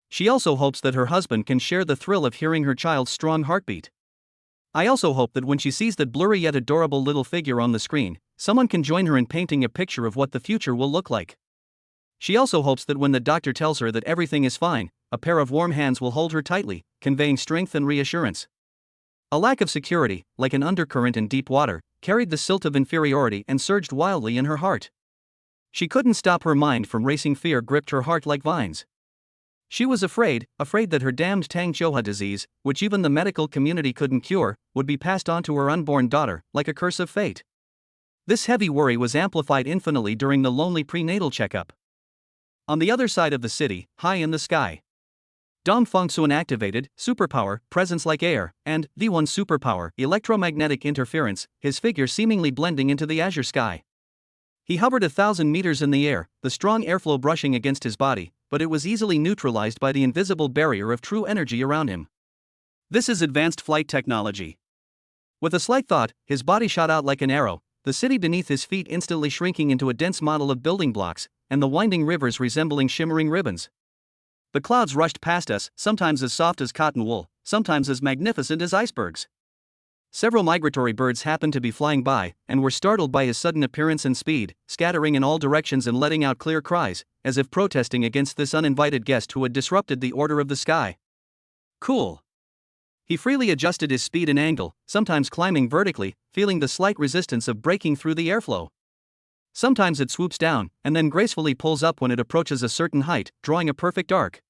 Speaker 1: She also hopes that her husband can share the thrill of hearing her child's strong heartbeat. I also hope that when she sees that blurry yet adorable little figure on the screen, someone can join her in painting a picture of what the future will look like. She also hopes that when the doctor tells her that everything is fine, a pair of warm hands will hold her tightly, conveying strength and reassurance. A lack of security, like an undercurrent in deep water, carried the silt of inferiority and surged wildly in her heart. She couldn't stop her mind from racing. Fear gripped her heart like vines. She was afraid that her damned Tang Xiuha disease, which even the medical community couldn't cure, would be passed on to her unborn daughter, like a curse of fate. This heavy worry was amplified infinitely during the lonely prenatal checkup. On the other side of the city, high in the sky, Dong Fengsuan activated superpower, presence like air, and the one superpower, electromagnetic interference, his figure seemingly blending into the azure sky. He hovered 1,000 meters in the air, the strong airflow brushing against his body, but it was easily neutralized by the invisible barrier of true energy around him. This is advanced flight technology. With a slight thought, his body shot out like an arrow, the city beneath his feet instantly shrinking into a dense model of building blocks, and the winding rivers resembling shimmering ribbons. The clouds rushed past us, sometimes as soft as cotton wool, sometimes as magnificent as icebergs. Several migratory birds happened to be flying by, and were startled by his sudden appearance and speed, scattering in all directions and letting out clear cries, as if protesting against this uninvited guest who had disrupted the order of the sky. Cool. He freely adjusted his speed and angle, sometimes climbing vertically, feeling the slight resistance of breaking through the airflow. Sometimes it swoops down, and then gracefully pulls up when it approaches a certain height, drawing a perfect arc.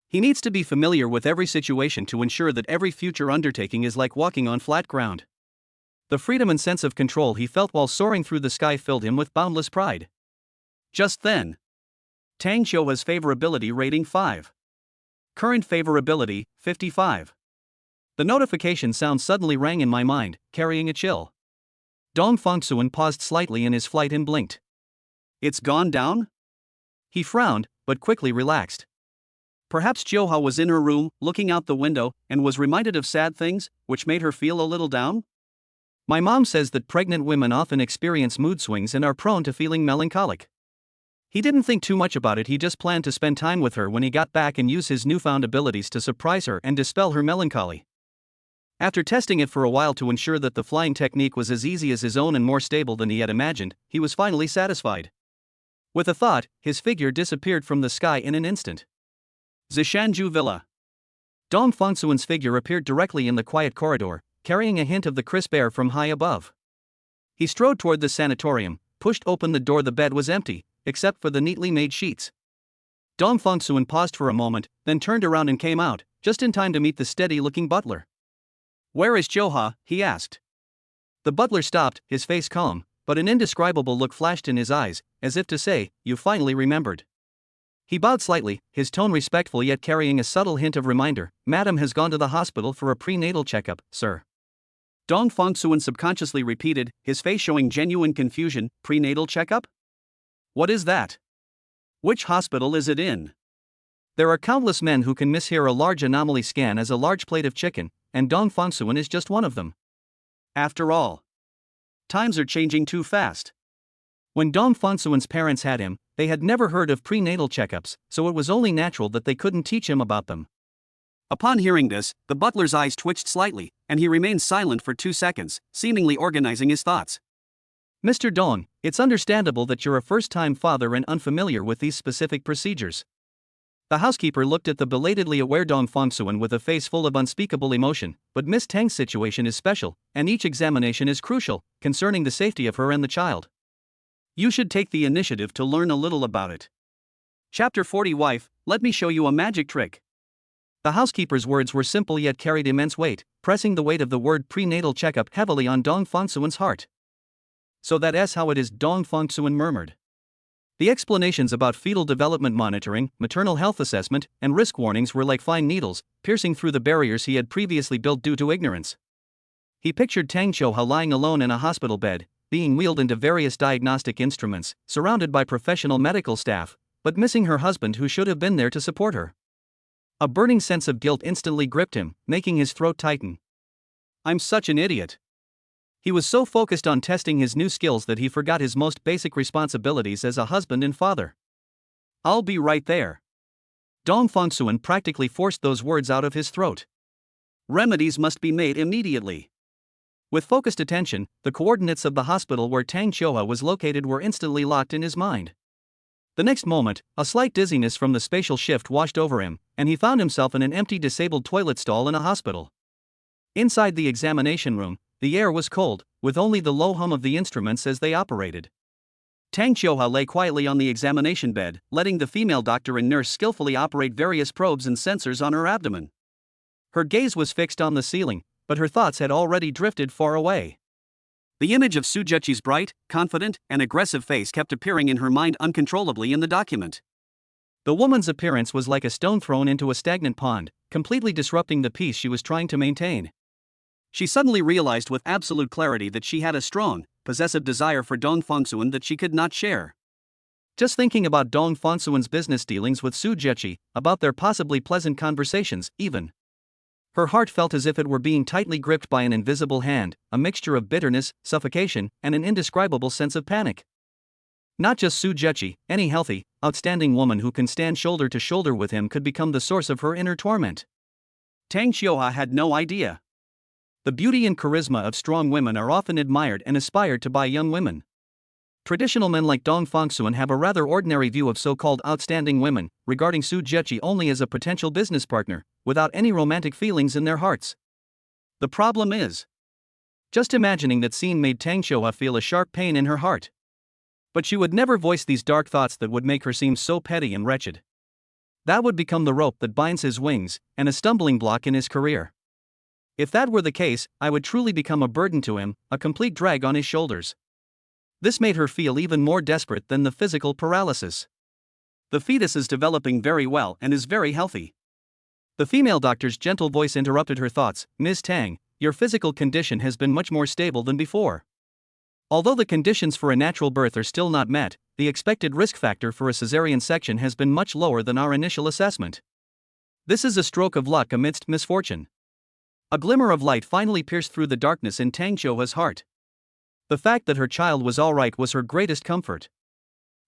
Speaker 1: He needs to be familiar with every situation to ensure that every future undertaking is like walking on flat ground. The freedom and sense of control he felt while soaring through the sky filled him with boundless pride. Just then, Tang Xiuha's favorability rating 5. Current favorability, 55. The notification sound suddenly rang in my mind, carrying a chill. Dong Fengsuan paused slightly in his flight and blinked. It's gone down? He frowned, but quickly relaxed. Perhaps Xiuha was in her room, looking out the window, and was reminded of sad things, which made her feel a little down? My mom says that pregnant women often experience mood swings and are prone to feeling melancholic. He didn't think too much about it, he just planned to spend time with her when he got back and use his newfound abilities to surprise her and dispel her melancholy. After testing it for a while to ensure that the flying technique was as easy as his own and more stable than he had imagined, he was finally satisfied. With a thought, his figure disappeared from the sky in an instant. Zishanju Villa. Dong Fengsuan's figure appeared directly in the quiet corridor, carrying a hint of the crisp air from high above. He strode toward the sanatorium, pushed open the door. The bed was empty, except for the neatly made sheets. Dong Fengsuan paused for a moment, then turned around and came out, just in time to meet the steady-looking butler. "Where is Xiuha?" he asked. The butler stopped, his face calm, but an indescribable look flashed in his eyes, as if to say, "You finally remembered." He bowed slightly, his tone respectful yet carrying a subtle hint of reminder. "Madam has gone to the hospital for a prenatal checkup, sir." Dong Fengsuan subconsciously repeated, his face showing genuine confusion. "Prenatal checkup?" What is that? Which hospital is it in? There are countless men who can mishear a large anomaly scan as a large plate of chicken, and Dong Fongsuan is just one of them. After all, times are changing too fast. When Dong Fongsuan's parents had him, they had never heard of prenatal checkups, so it was only natural that they couldn't teach him about them. Upon hearing this, the butler's eyes twitched slightly, and he remained silent for 2 seconds, seemingly organizing his thoughts. Mr. Dong, it's understandable that you're a first-time father and unfamiliar with these specific procedures. The housekeeper looked at the belatedly aware Dong Fongsuan with a face full of unspeakable emotion, but Miss Tang's situation is special, and each examination is crucial, concerning the safety of her and the child. You should take the initiative to learn a little about it. Chapter 40 Wife, let me show you a magic trick. The housekeeper's words were simple yet carried immense weight, pressing the weight of the word prenatal checkup heavily on Dong Fongsuan's heart. So that's how it is, Dong Fongsuan murmured. The explanations about fetal development monitoring, maternal health assessment, and risk warnings were like fine needles, piercing through the barriers he had previously built due to ignorance. He pictured Tang Qiuhe lying alone in a hospital bed, being wheeled into various diagnostic instruments, surrounded by professional medical staff, but missing her husband who should have been there to support her. A burning sense of guilt instantly gripped him, making his throat tighten. I'm such an idiot. He was so focused on testing his new skills that he forgot his most basic responsibilities as a husband and father. I'll be right there. Dong Fongsuan practically forced those words out of his throat. Remedies must be made immediately. With focused attention, the coordinates of the hospital where Tang Qiuhe was located were instantly locked in his mind. The next moment, a slight dizziness from the spatial shift washed over him, and he found himself in an empty disabled toilet stall in a hospital. Inside the examination room, the air was cold, with only the low hum of the instruments as they operated. Tang Qiuhe lay quietly on the examination bed, letting the female doctor and nurse skillfully operate various probes and sensors on her abdomen. Her gaze was fixed on the ceiling, but her thoughts had already drifted far away. The image of Su Zheqi's bright, confident, and aggressive face kept appearing in her mind uncontrollably in the document. The woman's appearance was like a stone thrown into a stagnant pond, completely disrupting the peace she was trying to maintain. She suddenly realized with absolute clarity that she had a strong, possessive desire for Dong Fongsuan that she could not share. Just thinking about Dong Fongsuan's business dealings with Su Zheqi, about their possibly pleasant conversations, even. Her heart felt as if it were being tightly gripped by an invisible hand, a mixture of bitterness, suffocation, and an indescribable sense of panic. Not just Su Zheqi, any healthy, outstanding woman who can stand shoulder to shoulder with him could become the source of her inner torment. Tang Qiuhe had no idea. The beauty and charisma of strong women are often admired and aspired to by young women. Traditional men like Dong Fongsuan have a rather ordinary view of so-called outstanding women, regarding Su Zheqi only as a potential business partner, without any romantic feelings in their hearts. The problem is, just imagining that scene made Tang Qiuhe feel a sharp pain in her heart. But she would never voice these dark thoughts that would make her seem so petty and wretched. That would become the rope that binds his wings, and a stumbling block in his career. If that were the case, I would truly become a burden to him, a complete drag on his shoulders. This made her feel even more desperate than the physical paralysis. The fetus is developing very well and is very healthy. The female doctor's gentle voice interrupted her thoughts. Ms. Tang, your physical condition has been much more stable than before. Although the conditions for a natural birth are still not met, the expected risk factor for a cesarean section has been much lower than our initial assessment. This is a stroke of luck amidst misfortune. A glimmer of light finally pierced through the darkness in Tang Qiuhe's heart. The fact that her child was all right was her greatest comfort.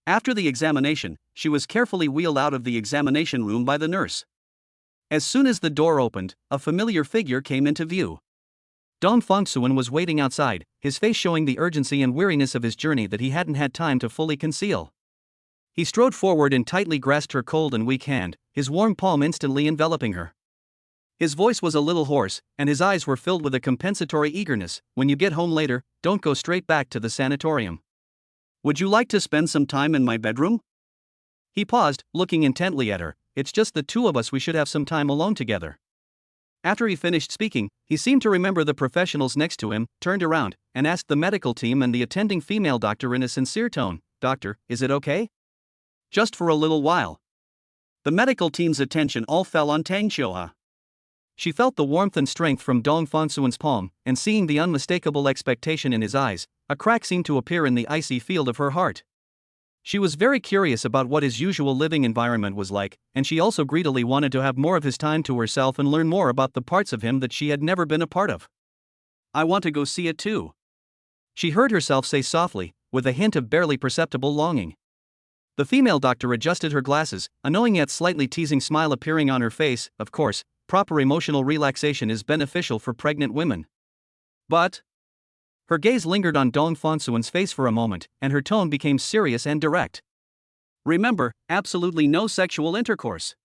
Speaker 1: After the examination, she was carefully wheeled out of the examination room by the nurse. As soon as the door opened, a familiar figure came into view. Dong Fongsuan was waiting outside, his face showing the urgency and weariness of his journey that he hadn't had time to fully conceal. He strode forward and tightly grasped her cold and weak hand, his warm palm instantly enveloping her. His voice was a little hoarse, and his eyes were filled with a compensatory eagerness. When you get home later, don't go straight back to the sanatorium. Would you like to spend some time in my bedroom? He paused, looking intently at her. It's just the two of us, we should have some time alone together. After he finished speaking, he seemed to remember the professionals next to him, turned around, and asked the medical team and the attending female doctor in a sincere tone, "Doctor, is it okay?" Just for a little while. The medical team's attention all fell on Tang Qiuhe. She felt the warmth and strength from Dong Fongsuan's palm, and seeing the unmistakable expectation in his eyes, a crack seemed to appear in the icy field of her heart. She was very curious about what his usual living environment was like, and she also greedily wanted to have more of his time to herself and learn more about the parts of him that she had never been a part of. I want to go see it too, she heard herself say softly, with a hint of barely perceptible longing. The female doctor adjusted her glasses, a knowing yet slightly teasing smile appearing on her face. Of course, proper emotional relaxation is beneficial for pregnant women. But her gaze lingered on Dong Fongsuan's face for a moment, and her tone became serious and direct. Remember, absolutely no sexual intercourse.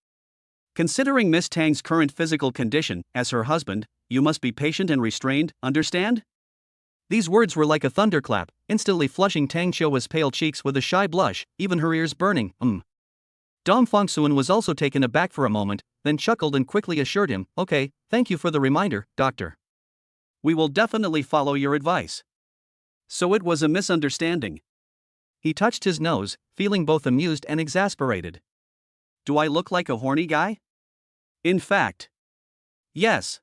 Speaker 1: Considering Miss Tang's current physical condition, as her husband, you must be patient and restrained, understand? These words were like a thunderclap, instantly flushing Tang Qiuhua's pale cheeks with a shy blush, even her ears burning. Dong Fongsuan was also taken aback for a moment, then chuckled and quickly assured him, okay, thank you for the reminder, doctor. We will definitely follow your advice. So it was a misunderstanding. He touched his nose, feeling both amused and exasperated. Do I look like a horny guy? In fact, yes.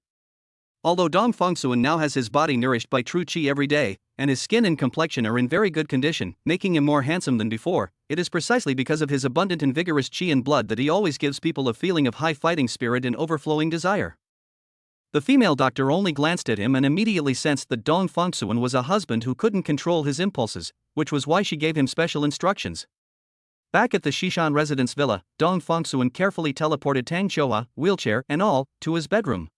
Speaker 1: Although Dong Fongsuan now has his body nourished by true qi every day, and his skin and complexion are in very good condition, making him more handsome than before, it is precisely because of his abundant and vigorous qi and blood that he always gives people a feeling of high fighting spirit and overflowing desire. The female doctor only glanced at him and immediately sensed that Dong Fongsuan was a husband who couldn't control his impulses, which was why she gave him special instructions. Back at the Shishan residence villa, Dong Fongsuan carefully teleported Tang Qiuhua, wheelchair and all, to his bedroom.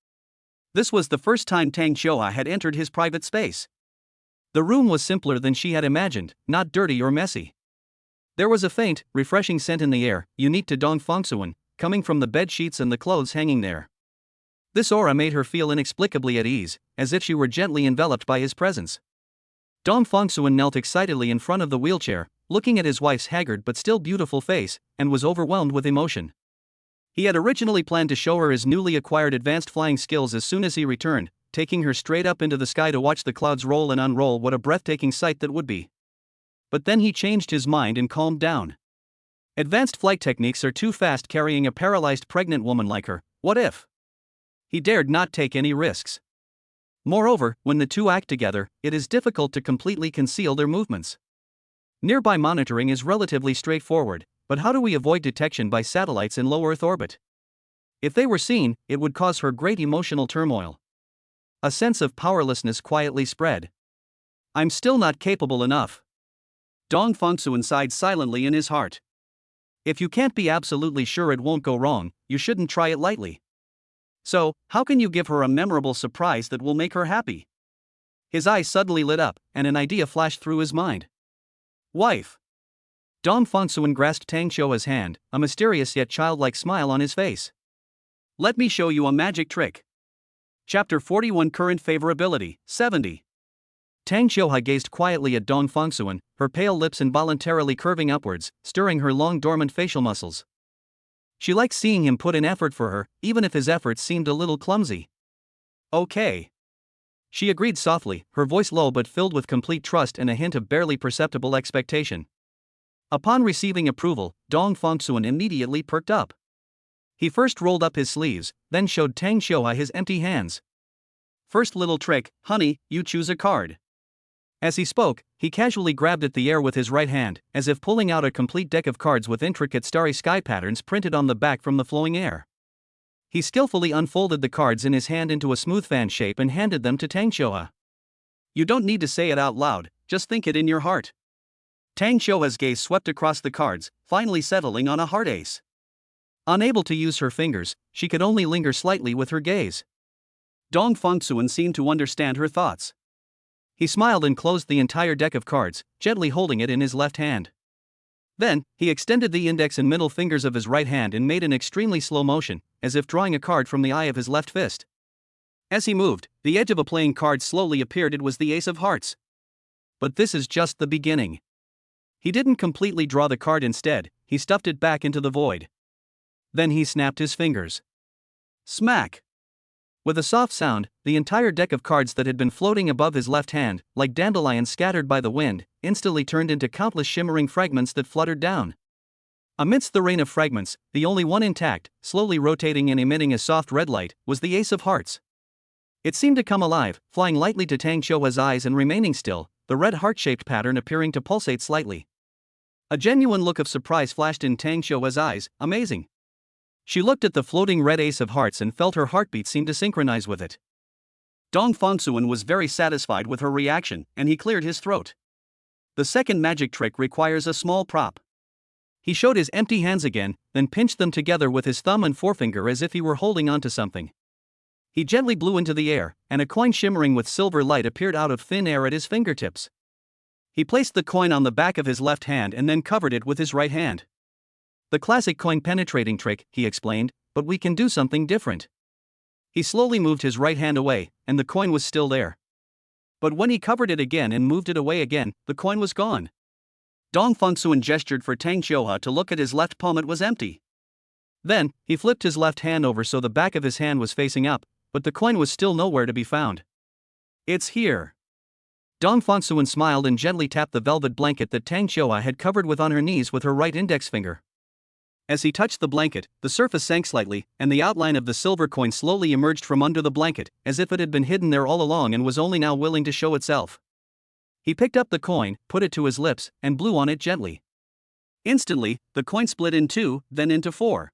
Speaker 1: This was the first time Tang Qiuhua had entered his private space. The room was simpler than she had imagined, not dirty or messy. There was a faint, refreshing scent in the air, unique to Dong Fongsuan, coming from the bed sheets and the clothes hanging there. This aura made her feel inexplicably at ease, as if she were gently enveloped by his presence. Dong Fongsuan knelt excitedly in front of the wheelchair, looking at his wife's haggard but still beautiful face, and was overwhelmed with emotion. He had originally planned to show her his newly acquired advanced flying skills as soon as he returned, taking her straight up into the sky to watch the clouds roll and unroll. What a breathtaking sight that would be. But then he changed his mind and calmed down. Advanced flight techniques are too fast carrying a paralyzed pregnant woman like her. What if? He dared not take any risks. Moreover, when the two act together, it is difficult to completely conceal their movements. Nearby monitoring is relatively straightforward, but how do we avoid detection by satellites in low Earth orbit? If they were seen, it would cause her great emotional turmoil. A sense of powerlessness quietly spread. I'm still not capable enough. Dong Fongsuan sighed silently in his heart. If you can't be absolutely sure it won't go wrong, you shouldn't try it lightly. So, how can you give her a memorable surprise that will make her happy? His eyes suddenly lit up, and an idea flashed through his mind. Wife. Dong Fongsuan grasped Tang Qiuhua's hand, a mysterious yet childlike smile on his face. Let me show you a magic trick. Chapter 41 Current Favorability, 70. Tang Qiuhua gazed quietly at Dong Fongsuan, her pale lips involuntarily curving upwards, stirring her long dormant facial muscles. She liked seeing him put in effort for her, even if his efforts seemed a little clumsy. Okay. She agreed softly, her voice low but filled with complete trust and a hint of barely perceptible expectation. Upon receiving approval, Dong Fongsuan immediately perked up. He first rolled up his sleeves, then showed Tang Qiuhua his empty hands. First little trick, honey, you choose a card. As he spoke, he casually grabbed at the air with his right hand, as if pulling out a complete deck of cards with intricate starry sky patterns printed on the back from the flowing air. He skillfully unfolded the cards in his hand into a smooth fan shape and handed them to Tang Qiuhua. You don't need to say it out loud, just think it in your heart. Tang Qiuhua's gaze swept across the cards, finally settling on a heart ace. Unable to use her fingers, she could only linger slightly with her gaze. Dong Fongsuan seemed to understand her thoughts. He smiled and closed the entire deck of cards, gently holding it in his left hand. Then, he extended the index and middle fingers of his right hand and made an extremely slow motion, as if drawing a card from the eye of his left fist. As he moved, the edge of a playing card slowly appeared. It was the Ace of Hearts. But this is just the beginning. He didn't completely draw the card. Instead, he stuffed it back into the void. Then he snapped his fingers. Smack! With a soft sound, the entire deck of cards that had been floating above his left hand, like dandelions scattered by the wind, instantly turned into countless shimmering fragments that fluttered down. Amidst the rain of fragments, the only one intact, slowly rotating and emitting a soft red light, was the Ace of Hearts. It seemed to come alive, flying lightly to Tang Qiuhua's eyes and remaining still, the red heart-shaped pattern appearing to pulsate slightly. A genuine look of surprise flashed in Tang Xiuhua's eyes. Amazing. She looked at the floating red ace of hearts and felt her heartbeat seem to synchronize with it. Dong Fengsuan was very satisfied with her reaction, and he cleared his throat. The second magic trick requires a small prop. He showed his empty hands again, then pinched them together with his thumb and forefinger as if he were holding onto something. He gently blew into the air, and a coin shimmering with silver light appeared out of thin air at his fingertips. He placed the coin on the back of his left hand and then covered it with his right hand. The classic coin penetrating trick, he explained, but we can do something different. He slowly moved his right hand away, and the coin was still there. But when he covered it again and moved it away again, the coin was gone. Dong Fengsuan gestured for Tang Xiuhua to look at his left palm. It was empty. Then, he flipped his left hand over so the back of his hand was facing up, but the coin was still nowhere to be found. It's here. Dong Fengsuan smiled and gently tapped the velvet blanket that Tang Xiuhua had covered with on her knees with her right index finger. As he touched the blanket, the surface sank slightly, and the outline of the silver coin slowly emerged from under the blanket, as if it had been hidden there all along and was only now willing to show itself. He picked up the coin, put it to his lips, and blew on it gently. Instantly, the coin split in two, then into four.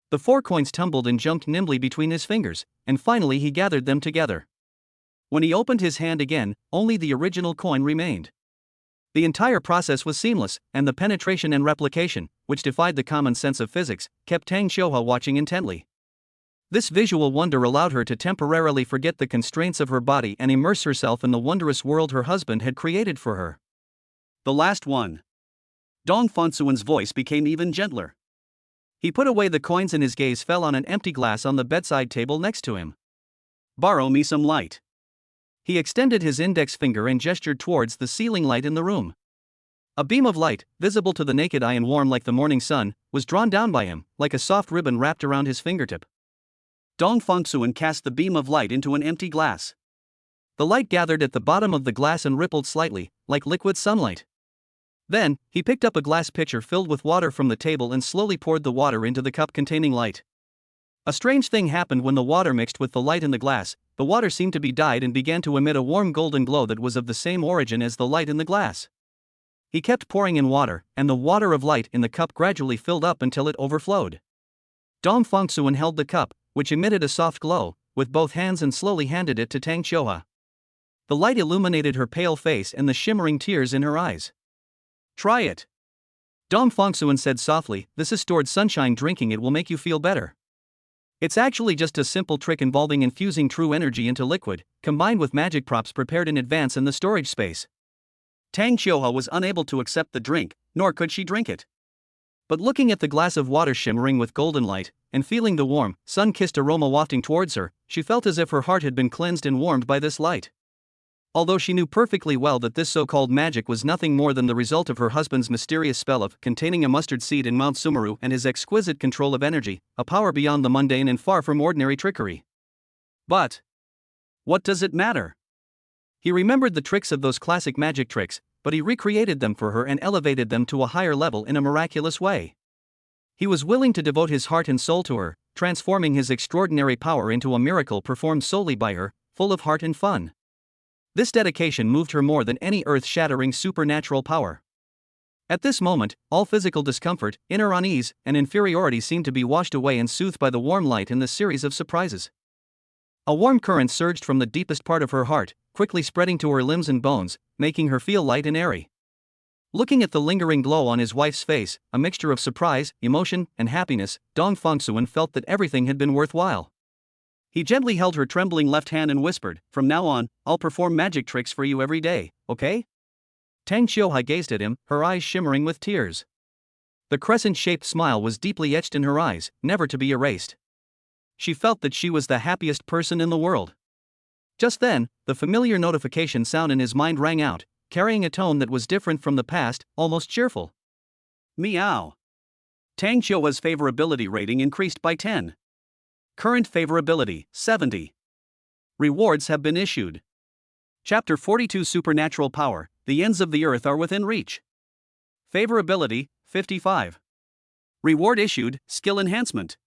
Speaker 1: The four coins tumbled and jumped nimbly between his fingers, and finally he gathered them together. When he opened his hand again, only the original coin remained. The entire process was seamless, and the penetration and replication, which defied the common sense of physics, kept Tang Xiuhua watching intently. This visual wonder allowed her to temporarily forget the constraints of her body and immerse herself in the wondrous world her husband had created for her. The last one. Dong Fengsuan's voice became even gentler. He put away the coins and his gaze fell on an empty glass on the bedside table next to him. Borrow me some light. He extended his index finger and gestured towards the ceiling light in the room. A beam of light, visible to the naked eye and warm like the morning sun, was drawn down by him, like a soft ribbon wrapped around his fingertip. Dong Fengsuan cast the beam of light into an empty glass. The light gathered at the bottom of the glass and rippled slightly, like liquid sunlight. Then, he picked up a glass pitcher filled with water from the table and slowly poured the water into the cup containing light. A strange thing happened when the water mixed with the light in the glass. The water seemed to be dyed and began to emit a warm golden glow that was of the same origin as the light in the glass. He kept pouring in water, and the water of light in the cup gradually filled up until it overflowed. Dong Fengsuan held the cup, which emitted a soft glow, with both hands and slowly handed it to Tang Xiuhua. The light illuminated her pale face and the shimmering tears in her eyes. Try it. Dong Fengsuan said softly, this is stored sunshine. Drinking it will make you feel better. It's actually just a simple trick involving infusing true energy into liquid, combined with magic props prepared in advance in the storage space. Tang Xiuhua was unable to accept the drink, nor could she drink it. But looking at the glass of water shimmering with golden light, and feeling the warm, sun-kissed aroma wafting towards her, she felt as if her heart had been cleansed and warmed by this light. Although she knew perfectly well that this so-called magic was nothing more than the result of her husband's mysterious spell of containing a mustard seed in Mount Sumeru and his exquisite control of energy, a power beyond the mundane and far from ordinary trickery. But what does it matter? He remembered the tricks of those classic magic tricks, but he recreated them for her and elevated them to a higher level in a miraculous way. He was willing to devote his heart and soul to her, transforming his extraordinary power into a miracle performed solely by her, full of heart and fun. This dedication moved her more than any earth-shattering supernatural power. At this moment, all physical discomfort, inner unease, and inferiority seemed to be washed away and soothed by the warm light in the series of surprises. A warm current surged from the deepest part of her heart, quickly spreading to her limbs and bones, making her feel light and airy. Looking at the lingering glow on his wife's face, a mixture of surprise, emotion, and happiness, Dong Fengsuan felt that everything had been worthwhile. He gently held her trembling left hand and whispered, from now on, I'll perform magic tricks for you every day, okay? Tang Xiuhua gazed at him, her eyes shimmering with tears. The crescent-shaped smile was deeply etched in her eyes, never to be erased. She felt that she was the happiest person in the world. Just then, the familiar notification sound in his mind rang out, carrying a tone that was different from the past, almost cheerful. Meow. Tang Xiuhua's favorability rating increased by 10. Current favorability, 70. Rewards have been issued. Chapter 42 Supernatural Power, the ends of the earth are within reach. Favorability, 55. Reward issued, Skill Enhancement.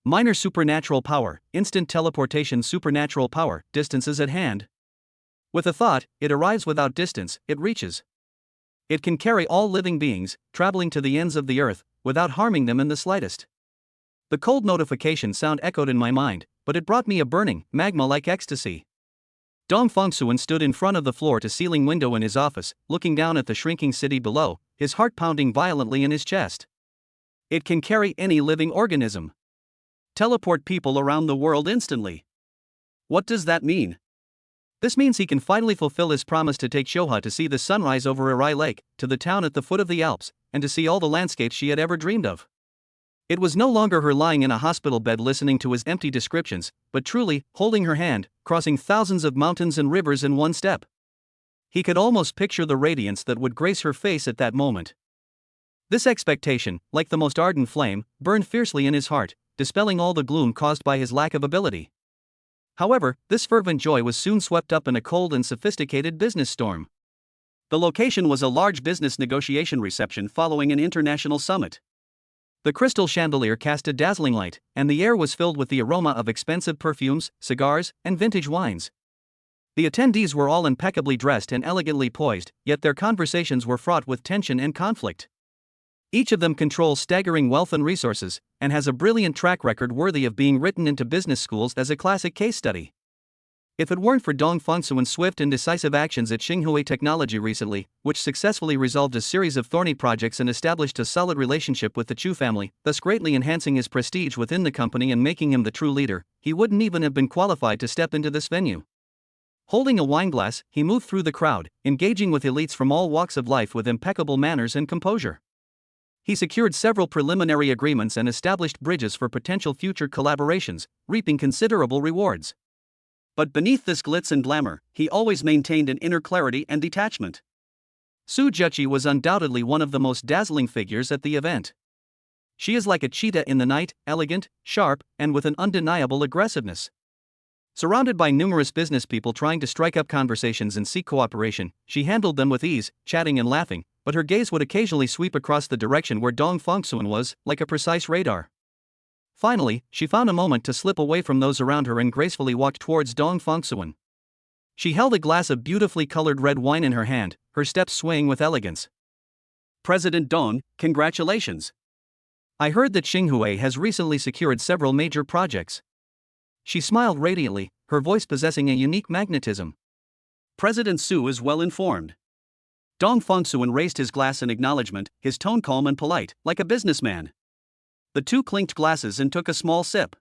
Speaker 1: Minor Supernatural Power, Instant Teleportation. Supernatural Power, Distances at hand. With a thought, it arrives. Without distance, it reaches. It can carry all living beings, traveling to the ends of the earth, without harming them in the slightest. The cold notification sound echoed in my mind, but it brought me a burning, magma-like ecstasy. Dong Fongsuan stood in front of the floor-to-ceiling window in his office, looking down at the shrinking city below, his heart pounding violently in his chest. It can carry any living organism. Teleport people around the world instantly. What does that mean? This means he can finally fulfill his promise to take Shoha to see the sunrise over Arai Lake, to the town at the foot of the Alps, and to see all the landscapes she had ever dreamed of. It was no longer her lying in a hospital bed listening to his empty descriptions, but truly, holding her hand, crossing thousands of mountains and rivers in one step. He could almost picture the radiance that would grace her face at that moment. This expectation, like the most ardent flame, burned fiercely in his heart, dispelling all the gloom caused by his lack of ability. However, this fervent joy was soon swept up in a cold and sophisticated business storm. The location was a large business negotiation reception following an international summit. The crystal chandelier cast a dazzling light, and the air was filled with the aroma of expensive perfumes, cigars, and vintage wines. The attendees were all impeccably dressed and elegantly poised, yet their conversations were fraught with tension and conflict. Each of them controls staggering wealth and resources, and has a brilliant track record worthy of being written into business schools as a classic case study. If it weren't for Dong Fongsuan's swift and decisive actions at Xinhui Technology recently, which successfully resolved a series of thorny projects and established a solid relationship with the Chu family, thus greatly enhancing his prestige within the company and making him the true leader, he wouldn't even have been qualified to step into this venue. Holding a wineglass, he moved through the crowd, engaging with elites from all walks of life with impeccable manners and composure. He secured several preliminary agreements and established bridges for potential future collaborations, reaping considerable rewards. But beneath this glitz and glamour, he always maintained an inner clarity and detachment. Su Juqi was undoubtedly one of the most dazzling figures at the event. She is like a cheetah in the night, elegant, sharp, and with an undeniable aggressiveness. Surrounded by numerous business people trying to strike up conversations and seek cooperation, she handled them with ease, chatting and laughing, but her gaze would occasionally sweep across the direction where Dong Fongsuan was, like a precise radar. Finally, she found a moment to slip away from those around her and gracefully walked towards Dong Fongsuan. She held a glass of beautifully colored red wine in her hand, her steps swaying with elegance. "President Dong, congratulations. I heard that Xinhui has recently secured several major projects." She smiled radiantly, her voice possessing a unique magnetism. President Su is well informed. Dong Fongsuan raised his glass in acknowledgement, his tone calm and polite, like a businessman. The two clinked glasses and took a small sip.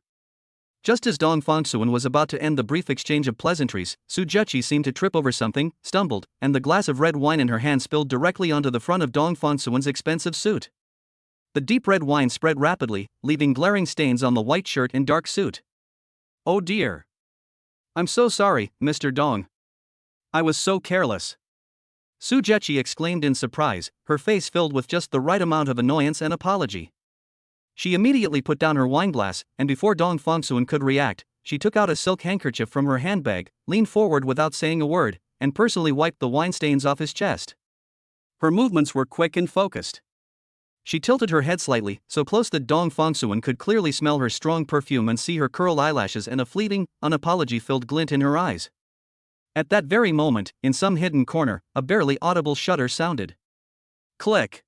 Speaker 1: Just as Dong Fongsuan was about to end the brief exchange of pleasantries, Su Juqi seemed to trip over something, stumbled, and the glass of red wine in her hand spilled directly onto the front of Dong Fongsuan's expensive suit. The deep red wine spread rapidly, leaving glaring stains on the white shirt and dark suit. "Oh dear. I'm so sorry, Mr. Dong. I was so careless." Su Juqi exclaimed in surprise, her face filled with just the right amount of annoyance and apology. She immediately put down her wineglass, and before Dong Fongsuan could react, she took out a silk handkerchief from her handbag, leaned forward without saying a word, and personally wiped the wine stains off his chest. Her movements were quick and focused. She tilted her head slightly, so close that Dong Fongsuan could clearly smell her strong perfume and see her curled eyelashes and a fleeting, unapology-filled glint in her eyes. At that very moment, in some hidden corner, a barely audible shudder sounded. Click.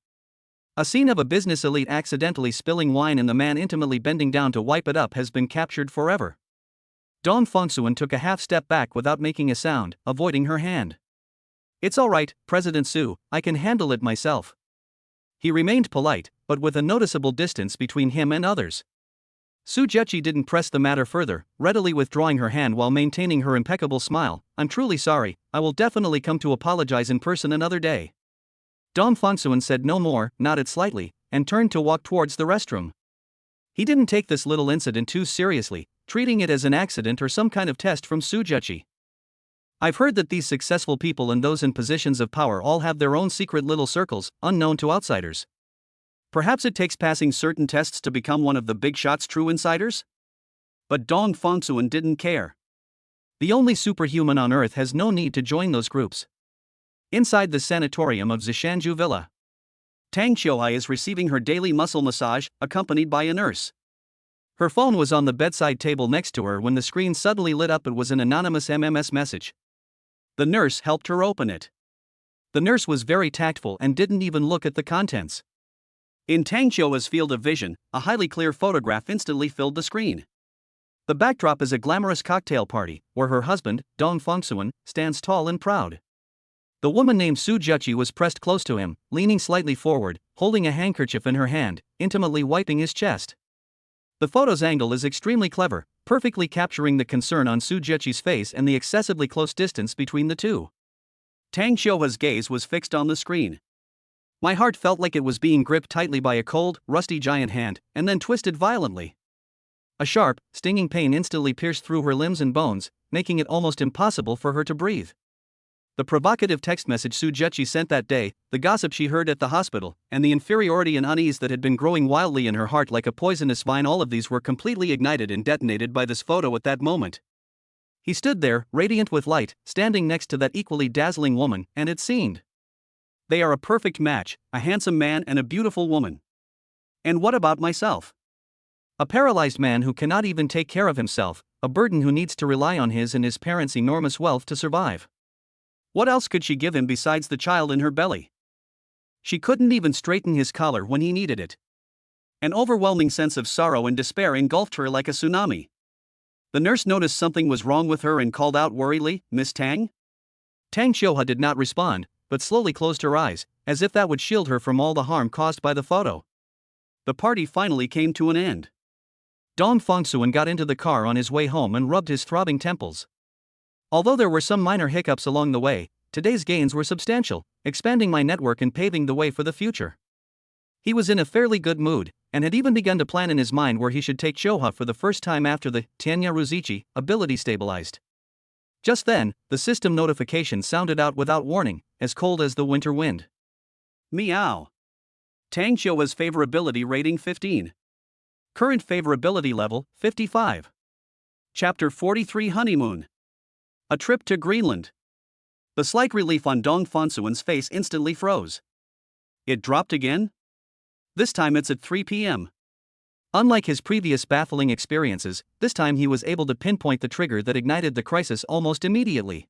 Speaker 1: A scene of a business elite accidentally spilling wine and the man intimately bending down to wipe it up has been captured forever. Dong Fongsuan took a half step back without making a sound, avoiding her hand. "It's all right, President Su, I can handle it myself." He remained polite, but with a noticeable distance between him and others. Su Juqi didn't press the matter further, readily withdrawing her hand while maintaining her impeccable smile. "I'm truly sorry, I will definitely come to apologize in person another day." Dong Fongsuan said no more, nodded slightly, and turned to walk towards the restroom. He didn't take this little incident too seriously, treating it as an accident or some kind of test from Su Juqi. "I've heard that these successful people and those in positions of power all have their own secret little circles, unknown to outsiders. Perhaps it takes passing certain tests to become one of the big shot's true insiders?" But Dong Fongsuan didn't care. The only superhuman on Earth has no need to join those groups. Inside the sanatorium of Zishanju Villa, Tang Qiuhai is receiving her daily muscle massage, accompanied by a nurse. Her phone was on the bedside table next to her when the screen suddenly lit up. It was an anonymous MMS message. The nurse helped her open it. The nurse was very tactful and didn't even look at the contents. In Tang Qiuhe's field of vision, a highly clear photograph instantly filled the screen. The backdrop is a glamorous cocktail party, where her husband, Dong Fengsuan, stands tall and proud. The woman named Su Jiaqi was pressed close to him, leaning slightly forward, holding a handkerchief in her hand, intimately wiping his chest. The photo's angle is extremely clever, perfectly capturing the concern on Su Jiaqi's face and the excessively close distance between the two. Tang Qiuhe's gaze was fixed on the screen. My heart felt like it was being gripped tightly by a cold, rusty giant hand, and then twisted violently. A sharp, stinging pain instantly pierced through her limbs and bones, making it almost impossible for her to breathe. The provocative text message Su Jiaqi sent that day, the gossip she heard at the hospital, and the inferiority and unease that had been growing wildly in her heart like a poisonous vine, all of these were completely ignited and detonated by this photo at that moment. He stood there, radiant with light, standing next to that equally dazzling woman, and it seemed. They are a perfect match, a handsome man and a beautiful woman. And what about myself? A paralyzed man who cannot even take care of himself, a burden who needs to rely on his and his parents' enormous wealth to survive. What else could she give him besides the child in her belly? She couldn't even straighten his collar when he needed it. An overwhelming sense of sorrow and despair engulfed her like a tsunami. The nurse noticed something was wrong with her and called out worriedly, "Miss Tang?" Tang Qiuhe did not respond, but slowly closed her eyes, as if that would shield her from all the harm caused by the photo. The party finally came to an end. Dong Fengsuan got into the car on his way home and rubbed his throbbing temples. Although there were some minor hiccups along the way, today's gains were substantial, expanding my network and paving the way for the future. He was in a fairly good mood, and had even begun to plan in his mind where he should take Qiuhe for the first time after the Tianya Ruzichi ability stabilized. Just then, the system notification sounded out without warning, as cold as the winter wind. Meow. Tang Qiuhe's favorability rating 15. Current favorability level 55. Chapter 43 Honeymoon. A trip to Greenland. The slight relief on Dong Fengsuan's face instantly froze. It dropped again? This time it's at 3 p.m. Unlike his previous baffling experiences, this time he was able to pinpoint the trigger that ignited the crisis almost immediately.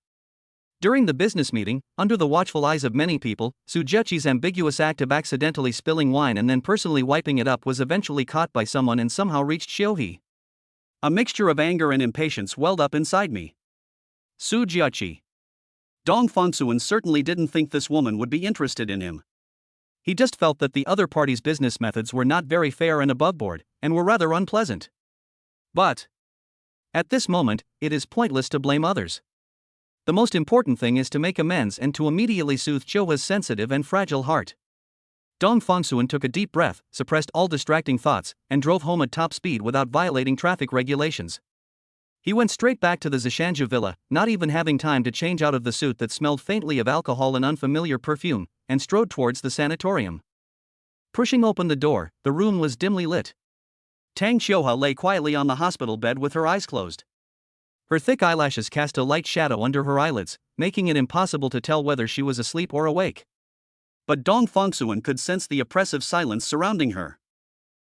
Speaker 1: During the business meeting, under the watchful eyes of many people, Su Jiaqi's ambiguous act of accidentally spilling wine and then personally wiping it up was eventually caught by someone and somehow reached Qiuhe. A mixture of anger and impatience welled up inside me. Su Jiaqi. Dong Fengsuan certainly didn't think this woman would be interested in him. He just felt that the other party's business methods were not very fair and aboveboard, and were rather unpleasant. But at this moment, it is pointless to blame others. The most important thing is to make amends and to immediately soothe Qiuhe's sensitive and fragile heart. Dong Fengsuan took a deep breath, suppressed all distracting thoughts, and drove home at top speed without violating traffic regulations. He went straight back to the Zishanju villa, not even having time to change out of the suit that smelled faintly of alcohol and unfamiliar perfume, and strode towards the sanatorium. Pushing open the door, the room was dimly lit. Tang Qiuhe lay quietly on the hospital bed with her eyes closed. Her thick eyelashes cast a light shadow under her eyelids, making it impossible to tell whether she was asleep or awake. But Dong Fengsuan could sense the oppressive silence surrounding her.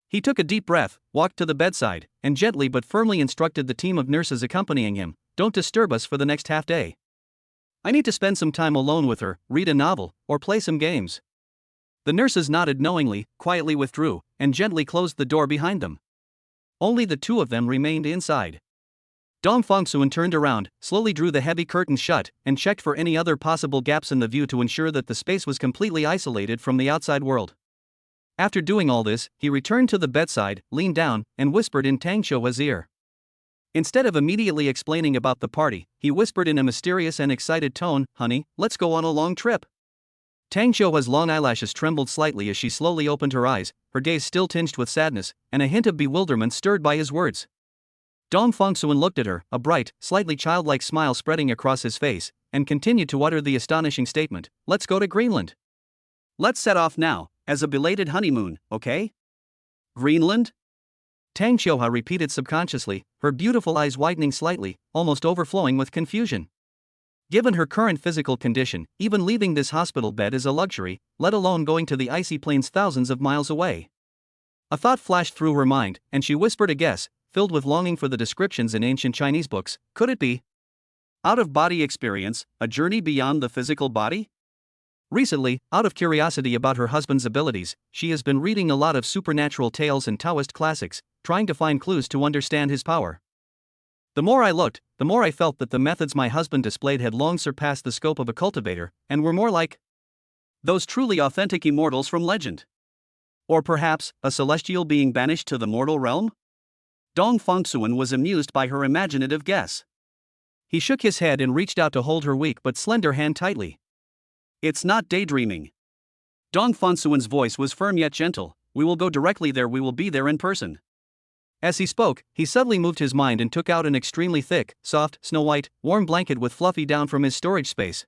Speaker 1: He took a deep breath, walked to the bedside, and gently but firmly instructed the team of nurses accompanying him, "Don't disturb us for the next half day. I need to spend some time alone with her, read a novel, or play some games." The nurses nodded knowingly, quietly withdrew, and gently closed the door behind them. Only the two of them remained inside. Dong Fengsuan turned around, slowly drew the heavy curtains shut, and checked for any other possible gaps in the view to ensure that the space was completely isolated from the outside world. After doing all this, he returned to the bedside, leaned down, and whispered in Tang Qiuhe's ear. Instead of immediately explaining about the party, he whispered in a mysterious and excited tone, "Honey, let's go on a long trip." Tang Qiuhe's long eyelashes trembled slightly as she slowly opened her eyes, her gaze still tinged with sadness, and a hint of bewilderment stirred by his words. Dong Fengsuan looked at her, a bright, slightly childlike smile spreading across his face, and continued to utter the astonishing statement, "Let's go to Greenland. Let's set off now, as a belated honeymoon, okay?" Greenland? Tang Qiuhe repeated subconsciously, her beautiful eyes widening slightly, almost overflowing with confusion. Given her current physical condition, even leaving this hospital bed is a luxury, let alone going to the icy plains thousands of miles away. A thought flashed through her mind, and she whispered a guess, filled with longing for the descriptions in ancient Chinese books. Could it be out-of-body experience, a journey beyond the physical body? Recently, out of curiosity about her husband's abilities, she has been reading a lot of supernatural tales and Taoist classics, trying to find clues to understand his power. The more I looked, the more I felt that the methods my husband displayed had long surpassed the scope of a cultivator, and were more like those truly authentic immortals from legend. Or perhaps, a celestial being banished to the mortal realm? Dong Fengsuan was amused by her imaginative guess. He shook his head and reached out to hold her weak but slender hand tightly. It's not daydreaming. Dong Fengsuan's voice was firm yet gentle. We will go directly there, we will be there in person. As he spoke, he suddenly moved his mind and took out an extremely thick, soft, snow-white, warm blanket with fluffy down from his storage space.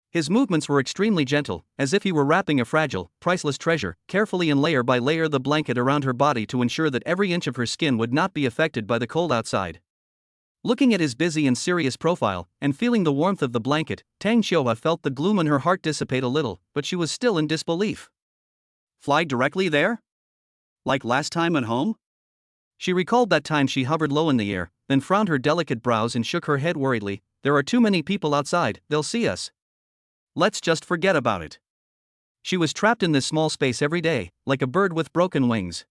Speaker 1: His movements were extremely gentle, as if he were wrapping a fragile, priceless treasure, carefully and layer by layer the blanket around her body to ensure that every inch of her skin would not be affected by the cold outside. Looking at his busy and serious profile, and feeling the warmth of the blanket, Tang Xiuhua felt the gloom in her heart dissipate a little, but she was still in disbelief. Fly directly there? Like last time at home? She recalled that time she hovered low in the air, then frowned her delicate brows and shook her head worriedly. There are too many people outside, they'll see us. Let's just forget about it. She was trapped in this small space every day, like a bird with broken wings.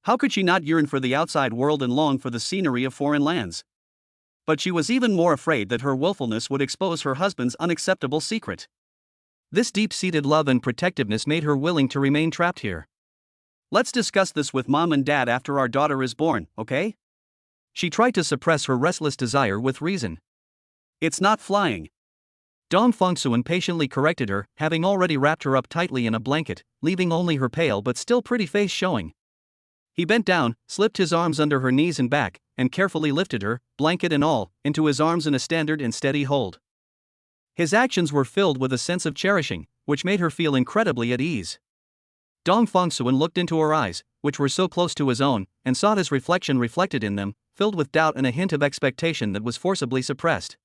Speaker 1: How could she not yearn for the outside world and long for the scenery of foreign lands? But she was even more afraid that her willfulness would expose her husband's unacceptable secret. This deep-seated love and protectiveness made her willing to remain trapped here. Let's discuss this with Mom and Dad after our daughter is born, okay? She tried to suppress her restless desire with reason. It's not flying. Dong Fengsuan patiently corrected her, having already wrapped her up tightly in a blanket, leaving only her pale but still pretty face showing. He bent down, slipped his arms under her knees and back, and carefully lifted her, blanket and all, into his arms in a standard and steady hold. His actions were filled with a sense of cherishing, which made her feel incredibly at ease. Dong Fengsuan looked into her eyes, which were so close to his own, and saw his reflection reflected in them, filled with doubt and a hint of expectation that was forcibly suppressed.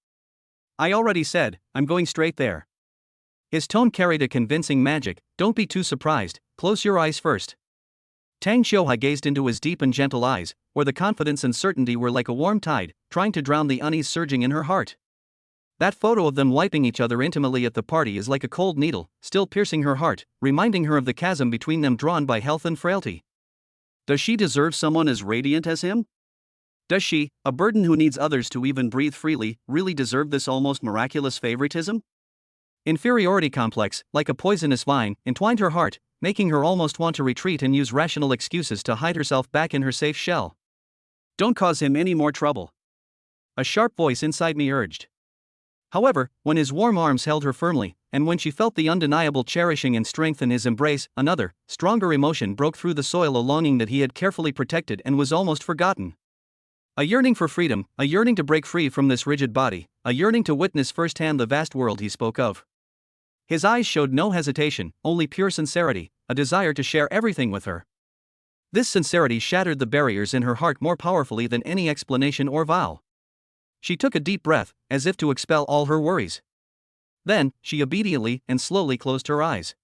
Speaker 1: I already said, I'm going straight there. His tone carried a convincing magic. Don't be too surprised, close your eyes first. Tang Xiuhua gazed into his deep and gentle eyes, where the confidence and certainty were like a warm tide, trying to drown the unease surging in her heart. That photo of them wiping each other intimately at the party is like a cold needle, still piercing her heart, reminding her of the chasm between them drawn by health and frailty. Does she deserve someone as radiant as him? Does she, a burden who needs others to even breathe freely, really deserve this almost miraculous favoritism? Inferiority complex, like a poisonous vine, entwined her heart, making her almost want to retreat and use rational excuses to hide herself back in her safe shell. Don't cause him any more trouble. A sharp voice inside me urged. However, when his warm arms held her firmly, and when she felt the undeniable cherishing and strength in his embrace, another, stronger emotion broke through the soil, a longing that he had carefully protected and was almost forgotten. A yearning for freedom, a yearning to break free from this rigid body, a yearning to witness firsthand the vast world he spoke of. His eyes showed no hesitation, only pure sincerity, a desire to share everything with her. This sincerity shattered the barriers in her heart more powerfully than any explanation or vow. She took a deep breath, as if to expel all her worries. Then, she obediently and slowly closed her eyes.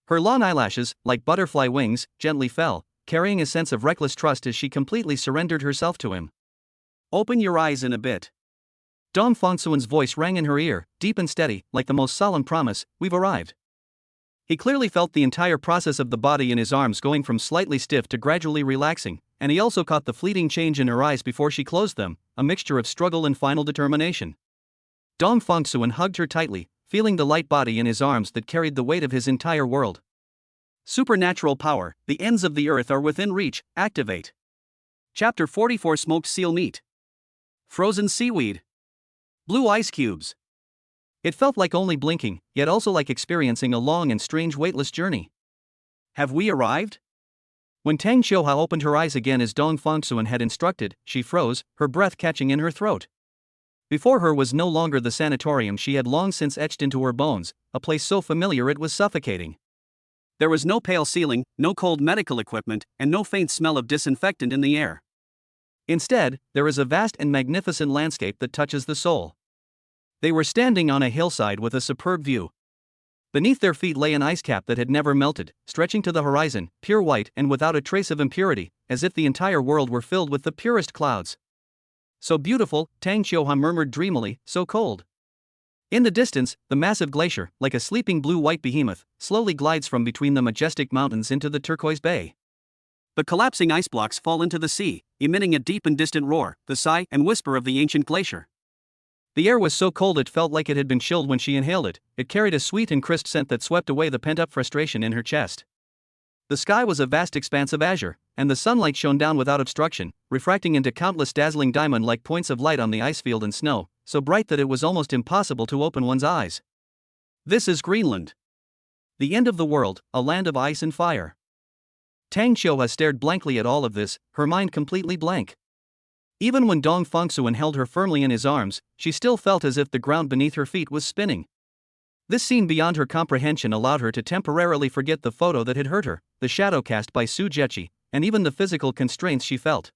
Speaker 1: Her long eyelashes, like butterfly wings, gently fell, carrying a sense of reckless trust as she completely surrendered herself to him. Open your eyes in a bit. Dong Fengsuan's voice rang in her ear, deep and steady, like the most solemn promise. We've arrived. He clearly felt the entire process of the body in his arms going from slightly stiff to gradually relaxing, and he also caught the fleeting change in her eyes before she closed them, a mixture of struggle and final determination. Dong Fengsuan hugged her tightly, feeling the light body in his arms that carried the weight of his entire world. Supernatural power, the ends of the earth are within reach, activate. Chapter 44 Smoked seal meat. Frozen seaweed. Blue ice cubes. It felt like only blinking, yet also like experiencing a long and strange weightless journey. Have we arrived? When Tang Xiuhua opened her eyes again as Dong Fengsuan had instructed, she froze, her breath catching in her throat. Before her was no longer the sanatorium she had long since etched into her bones, a place so familiar it was suffocating. There was no pale ceiling, no cold medical equipment, and no faint smell of disinfectant in the air. Instead, there is a vast and magnificent landscape that touches the soul. They were standing on a hillside with a superb view. Beneath their feet lay an ice cap that had never melted, stretching to the horizon, pure white and without a trace of impurity, as if the entire world were filled with the purest clouds. So beautiful, Tang Xiuhua murmured dreamily, so cold. In the distance, the massive glacier, like a sleeping blue-white behemoth, slowly glides from between the majestic mountains into the turquoise bay. The collapsing ice blocks fall into the sea, emitting a deep and distant roar, the sigh and whisper of the ancient glacier. The air was so cold it felt like it had been chilled when she inhaled it. It carried a sweet and crisp scent that swept away the pent-up frustration in her chest. The sky was a vast expanse of azure, and the sunlight shone down without obstruction, refracting into countless dazzling diamond-like points of light on the ice field and snow, so bright that it was almost impossible to open one's eyes. This is Greenland. The end of the world, a land of ice and fire. Tang Qiuhua stared blankly at all of this, her mind completely blank. Even when Dong Fengsuan held her firmly in his arms, she still felt as if the ground beneath her feet was spinning. This scene beyond her comprehension allowed her to temporarily forget the photo that had hurt her, the shadow cast by Su Jiechi, and even the physical constraints she felt.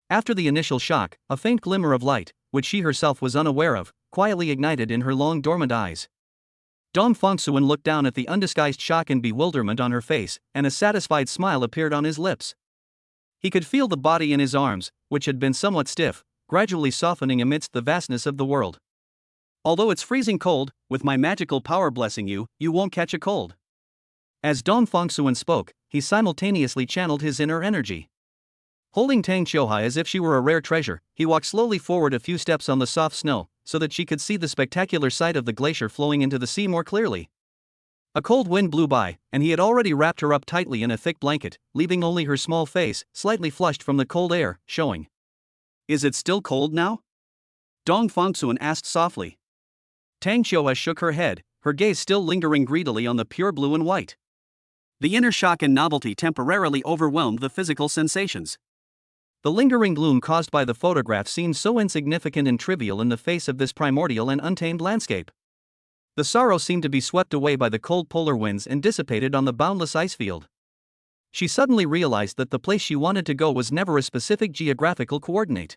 Speaker 1: After the initial shock, a faint glimmer of light, which she herself was unaware of, quietly ignited in her long dormant eyes. Dong Fengsuan looked down at the undisguised shock and bewilderment on her face, and a satisfied smile appeared on his lips. He could feel the body in his arms, which had been somewhat stiff, gradually softening amidst the vastness of the world. Although it's freezing cold, with my magical power blessing you, you won't catch a cold. As Dong Fengsuan spoke, he simultaneously channeled his inner energy. Holding Tang Qiuhua as if she were a rare treasure, he walked slowly forward a few steps on the soft snow, so that she could see the spectacular sight of the glacier flowing into the sea more clearly. A cold wind blew by, and he had already wrapped her up tightly in a thick blanket, leaving only her small face, slightly flushed from the cold air, showing. Is it still cold now? Dong Fengsuan asked softly. Tang Qiuhua shook her head, her gaze still lingering greedily on the pure blue and white. The inner shock and novelty temporarily overwhelmed the physical sensations. The lingering gloom caused by the photograph seemed so insignificant and trivial in the face of this primordial and untamed landscape. The sorrow seemed to be swept away by the cold polar winds and dissipated on the boundless ice field. She suddenly realized that the place she wanted to go was never a specific geographical coordinate.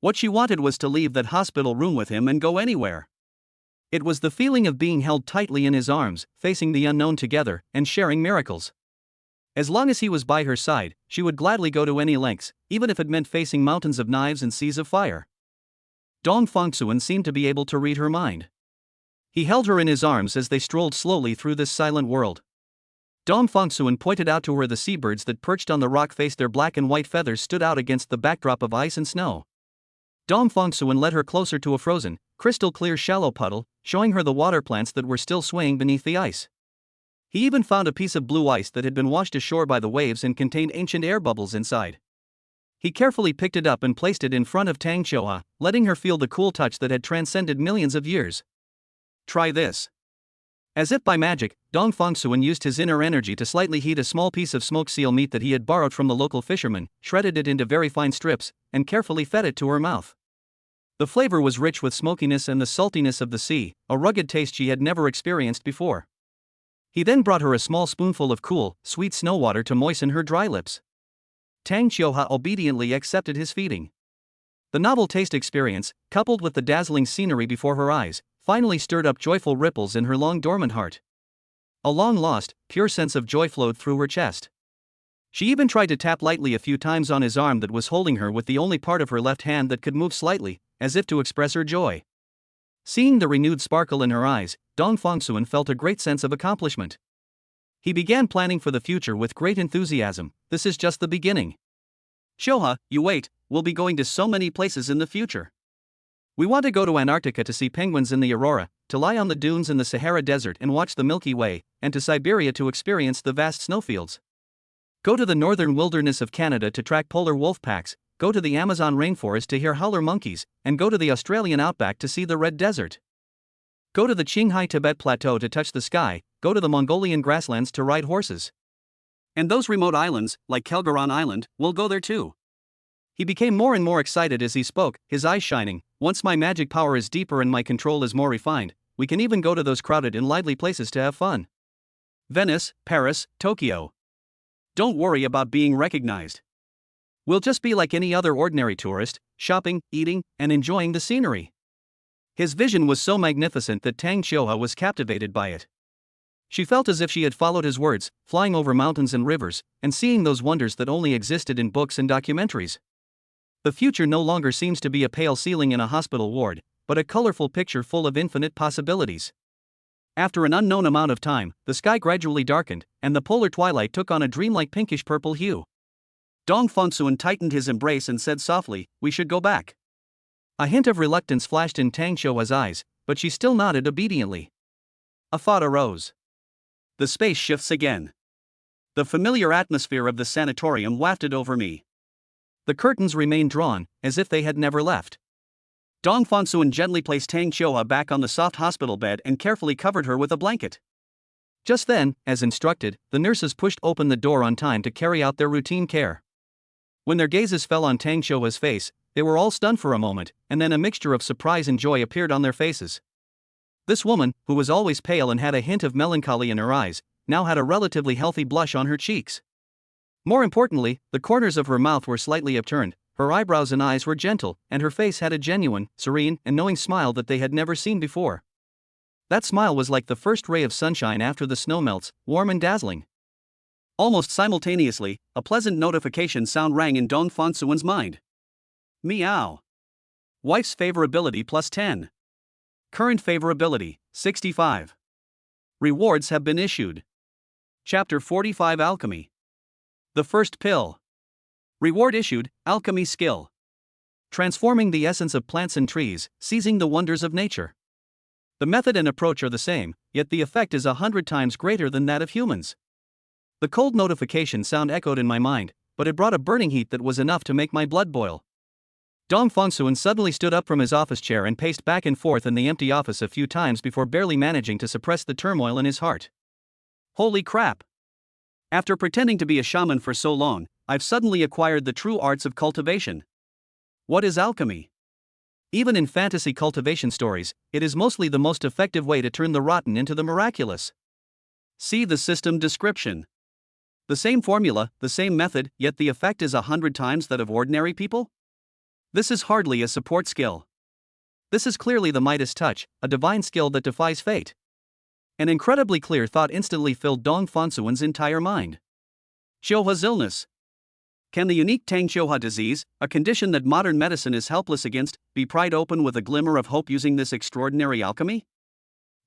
Speaker 1: What she wanted was to leave that hospital room with him and go anywhere. It was the feeling of being held tightly in his arms, facing the unknown together, and sharing miracles. As long as he was by her side, she would gladly go to any lengths, even if it meant facing mountains of knives and seas of fire. Dong Fengsuan seemed to be able to read her mind. He held her in his arms as they strolled slowly through this silent world. Dong Fengsuan pointed out to her the seabirds that perched on the rock face. Their black and white feathers stood out against the backdrop of ice and snow. Dong Fengsuan led her closer to a frozen, crystal-clear shallow puddle, showing her the water plants that were still swaying beneath the ice. He even found a piece of blue ice that had been washed ashore by the waves and contained ancient air bubbles inside. He carefully picked it up and placed it in front of Tang Qiuhua, letting her feel the cool touch that had transcended millions of years. Try this. As if by magic, Dong Fengsuan used his inner energy to slightly heat a small piece of smoked seal meat that he had borrowed from the local fisherman, shredded it into very fine strips, and carefully fed it to her mouth. The flavor was rich with smokiness and the saltiness of the sea, a rugged taste she had never experienced before. He then brought her a small spoonful of cool, sweet snow water to moisten her dry lips. Tang Qiuhua obediently accepted his feeding. The novel taste experience, coupled with the dazzling scenery before her eyes, finally stirred up joyful ripples in her long-dormant heart. A long-lost, pure sense of joy flowed through her chest. She even tried to tap lightly a few times on his arm that was holding her with the only part of her left hand that could move slightly, as if to express her joy. Seeing the renewed sparkle in her eyes, Dong Fengsuan felt a great sense of accomplishment. He began planning for the future with great enthusiasm. This is just the beginning. Qiuhua, you wait, we'll be going to so many places in the future. We want to go to Antarctica to see penguins in the aurora, to lie on the dunes in the Sahara Desert and watch the Milky Way, and to Siberia to experience the vast snowfields. Go to the northern wilderness of Canada to track polar wolf packs, go to the Amazon rainforest to hear howler monkeys, and go to the Australian outback to see the Red Desert. Go to the Qinghai Tibet Plateau to touch the sky, go to the Mongolian grasslands to ride horses. And those remote islands, like Kelgaron Island, we'll go there too. He became more and more excited as he spoke, his eyes shining. Once my magic power is deeper and my control is more refined, we can even go to those crowded and lively places to have fun. Venice, Paris, Tokyo. Don't worry about being recognized. We'll just be like any other ordinary tourist, shopping, eating, and enjoying the scenery. His vision was so magnificent that Tang Qiuhua was captivated by it. She felt as if she had followed his words, flying over mountains and rivers, and seeing those wonders that only existed in books and documentaries. The future no longer seems to be a pale ceiling in a hospital ward, but a colorful picture full of infinite possibilities. After an unknown amount of time, the sky gradually darkened, and the polar twilight took on a dreamlike pinkish-purple hue. Dong Fongsuan tightened his embrace and said softly, "We should go back." A hint of reluctance flashed in Tang Xiuhua's eyes, but she still nodded obediently. A thought arose. The space shifts again. The familiar atmosphere of the sanatorium wafted over me. The curtains remained drawn, as if they had never left. Dong Fongsuan gently placed Tang Xiuhua back on the soft hospital bed and carefully covered her with a blanket. Just then, as instructed, the nurses pushed open the door on time to carry out their routine care. When their gazes fell on Tang Xiuhua's face, they were all stunned for a moment, and then a mixture of surprise and joy appeared on their faces. This woman, who was always pale and had a hint of melancholy in her eyes, now had a relatively healthy blush on her cheeks. More importantly, the corners of her mouth were slightly upturned, her eyebrows and eyes were gentle, and her face had a genuine, serene, and knowing smile that they had never seen before. That smile was like the first ray of sunshine after the snow melts, warm and dazzling. Almost simultaneously, a pleasant notification sound rang in Dong Fongsuan's mind. Meow. Wife's favorability plus 10. Current favorability, 65. Rewards have been issued. Chapter 45 Alchemy. The first pill. Reward issued, Alchemy skill. Transforming the essence of plants and trees, seizing the wonders of nature. The method and approach are the same, yet the effect is 100 times greater than that of humans. The cold notification sound echoed in my mind, but it brought a burning heat that was enough to make my blood boil. Dong Fongsuan suddenly stood up from his office chair and paced back and forth in the empty office a few times before barely managing to suppress the turmoil in his heart. Holy crap! After pretending to be a shaman for so long, I've suddenly acquired the true arts of cultivation. What is alchemy? Even in fantasy cultivation stories, it is mostly the most effective way to turn the rotten into the miraculous. See the system description. The same formula, the same method, yet the effect is 100 times that of ordinary people? This is hardly a support skill. This is clearly the Midas touch, a divine skill that defies fate. An incredibly clear thought instantly filled Dong Fongsuan's entire mind. Xiuhua's illness. Can the unique Tang Xiuhua disease, a condition that modern medicine is helpless against, be pried open with a glimmer of hope using this extraordinary alchemy?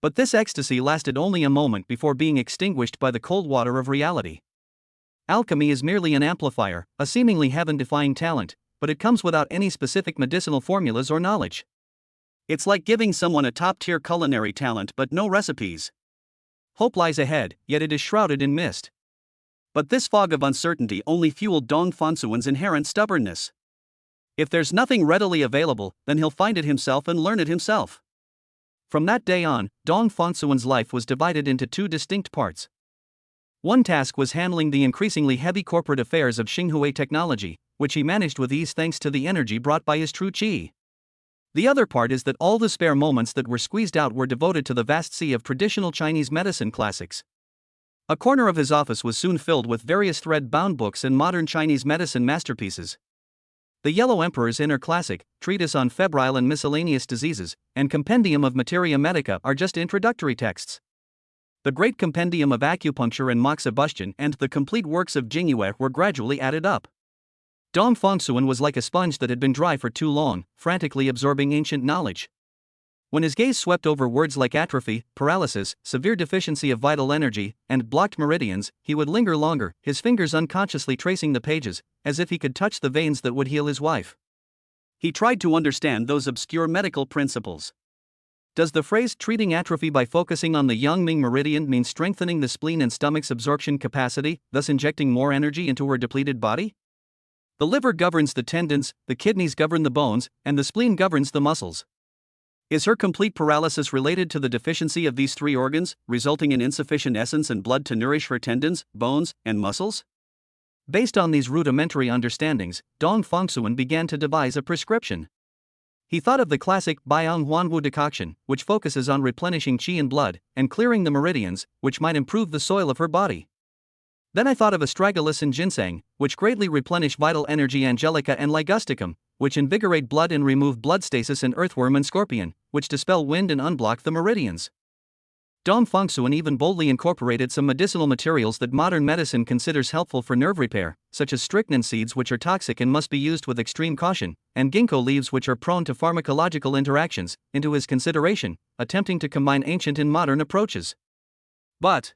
Speaker 1: But this ecstasy lasted only a moment before being extinguished by the cold water of reality. Alchemy is merely an amplifier, a seemingly heaven-defying talent, but it comes without any specific medicinal formulas or knowledge. It's like giving someone a top-tier culinary talent but no recipes. Hope lies ahead, yet it is shrouded in mist. But this fog of uncertainty only fueled Dong Fongsuan's inherent stubbornness. If there's nothing readily available, then he'll find it himself and learn it himself. From that day on, Dong Fongsuan's life was divided into two distinct parts. One task was handling the increasingly heavy corporate affairs of Xinghui technology, which he managed with ease thanks to the energy brought by his true qi. The other part is that all the spare moments that were squeezed out were devoted to the vast sea of traditional Chinese medicine classics. A corner of his office was soon filled with various thread-bound books and modern Chinese medicine masterpieces. The Yellow Emperor's Inner Classic, Treatise on Febrile and Miscellaneous Diseases, and Compendium of Materia Medica are just introductory texts. The Great Compendium of Acupuncture and Moxibustion and the complete works of Jingyue were gradually added up. Dong Fongsuan was like a sponge that had been dry for too long, frantically absorbing ancient knowledge. When his gaze swept over words like atrophy, paralysis, severe deficiency of vital energy, and blocked meridians, he would linger longer, his fingers unconsciously tracing the pages, as if he could touch the veins that would heal his wife. He tried to understand those obscure medical principles. Does the phrase treating atrophy by focusing on the Yangming meridian mean strengthening the spleen and stomach's absorption capacity, thus injecting more energy into her depleted body? The liver governs the tendons, the kidneys govern the bones, and the spleen governs the muscles. Is her complete paralysis related to the deficiency of these three organs, resulting in insufficient essence and blood to nourish her tendons, bones, and muscles? Based on these rudimentary understandings, Dong Fongsuan began to devise a prescription. He thought of the classic Baiyang Huanwu decoction, which focuses on replenishing qi and blood, and clearing the meridians, which might improve the soil of her body. Then I thought of astragalus and ginseng, which greatly replenish vital energy, angelica and ligusticum, which invigorate blood and remove blood stasis, and earthworm and scorpion, which dispel wind and unblock the meridians. Dong Fongsuan even boldly incorporated some medicinal materials that modern medicine considers helpful for nerve repair, such as strychnine seeds, which are toxic and must be used with extreme caution, and ginkgo leaves, which are prone to pharmacological interactions, into his consideration, attempting to combine ancient and modern approaches. But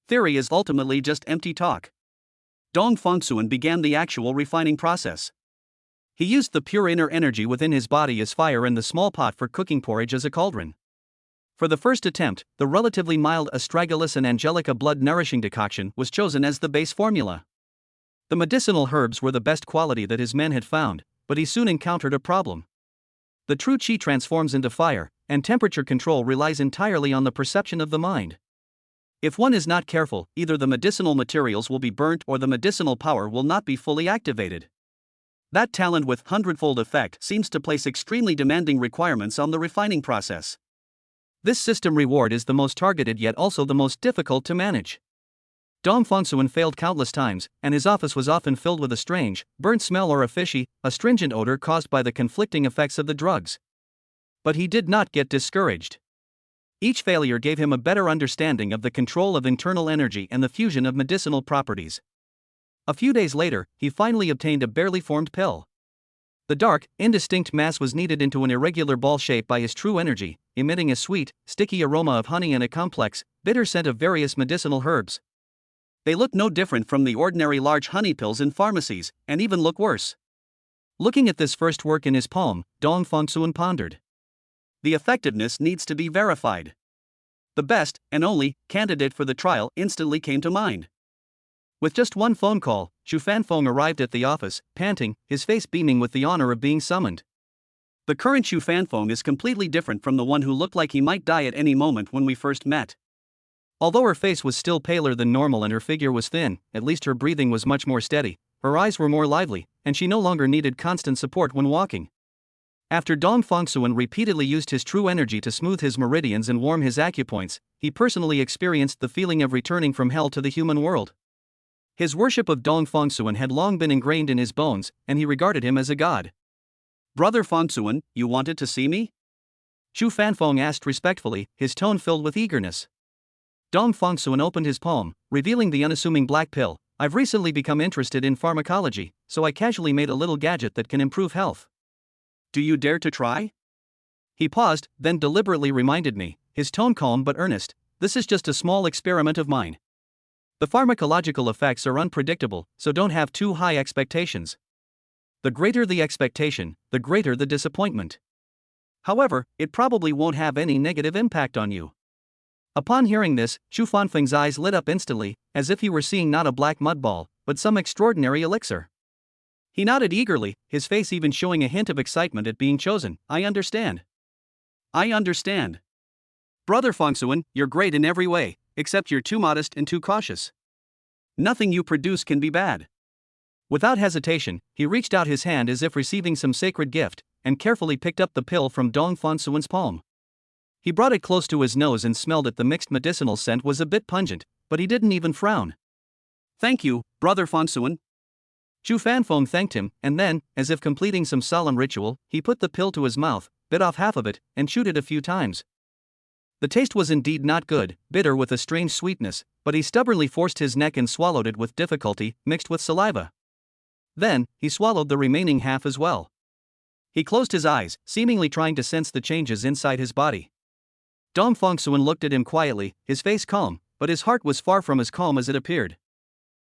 Speaker 1: theory is ultimately just empty talk. Dong Fongsuan began the actual refining process. He used the pure inner energy within his body as fire and the small pot for cooking porridge as a cauldron. For the first attempt, the relatively mild astragalus and angelica blood-nourishing decoction was chosen as the base formula. The medicinal herbs were the best quality that his men had found, but he soon encountered a problem. The true qi transforms into fire, and temperature control relies entirely on the perception of the mind. If one is not careful, either the medicinal materials will be burnt or the medicinal power will not be fully activated. That talent with hundredfold effect seems to place extremely demanding requirements on the refining process. This system reward is the most targeted yet also the most difficult to manage. Dong Fongsuan failed countless times, and his office was often filled with a strange, burnt smell or a fishy, astringent odor caused by the conflicting effects of the drugs. But he did not get discouraged. Each failure gave him a better understanding of the control of internal energy and the fusion of medicinal properties. A few days later, he finally obtained a barely formed pill. The dark, indistinct mass was kneaded into an irregular ball shape by his true energy, emitting a sweet, sticky aroma of honey and a complex, bitter scent of various medicinal herbs. They look no different from the ordinary large honey pills in pharmacies, and even look worse. Looking at this first work in his palm, Dong Fongsuan pondered. The effectiveness needs to be verified. The best, and only, candidate for the trial instantly came to mind. With just one phone call, Xu Fanfeng arrived at the office, panting, his face beaming with the honor of being summoned. The current Xu Fanfeng is completely different from the one who looked like he might die at any moment when we first met. Although her face was still paler than normal and her figure was thin, at least her breathing was much more steady, her eyes were more lively, and she no longer needed constant support when walking. After Dong Fongsuan repeatedly used his true energy to smooth his meridians and warm his acupoints, he personally experienced the feeling of returning from hell to the human world. His worship of Dong Fongsuan had long been ingrained in his bones, and he regarded him as a god. "Brother Fongsuan, you wanted to see me?" Xu Fanfeng asked respectfully, his tone filled with eagerness. Dong Fongsuan opened his palm, revealing the unassuming black pill. "I've recently become interested in pharmacology, so I casually made a little gadget that can improve health. Do you dare to try?" He paused, then deliberately reminded me, his tone calm but earnest, "This is just a small experiment of mine. The pharmacological effects are unpredictable, so don't have too high expectations. The greater the expectation, the greater the disappointment. However, it probably won't have any negative impact on you." Upon hearing this, Xu Fanfeng's eyes lit up instantly, as if he were seeing not a black mud ball, but some extraordinary elixir. He nodded eagerly, his face even showing a hint of excitement at being chosen. "I understand. I understand. Brother Fongsuan, you're great in every way, except you're too modest and too cautious. Nothing you produce can be bad." Without hesitation, he reached out his hand as if receiving some sacred gift, and carefully picked up the pill from Dong Fongsuan's palm. He brought it close to his nose and smelled it. The mixed medicinal scent was a bit pungent, but he didn't even frown. "Thank you, Brother Fongsuan." Xu Fanfeng thanked him, and then, as if completing some solemn ritual, he put the pill to his mouth, bit off half of it, and chewed it a few times. The taste was indeed not good, bitter with a strange sweetness, but he stubbornly forced his neck and swallowed it with difficulty, mixed with saliva. Then, he swallowed the remaining half as well. He closed his eyes, seemingly trying to sense the changes inside his body. Dong Fongsuan looked at him quietly, his face calm, but his heart was far from as calm as it appeared.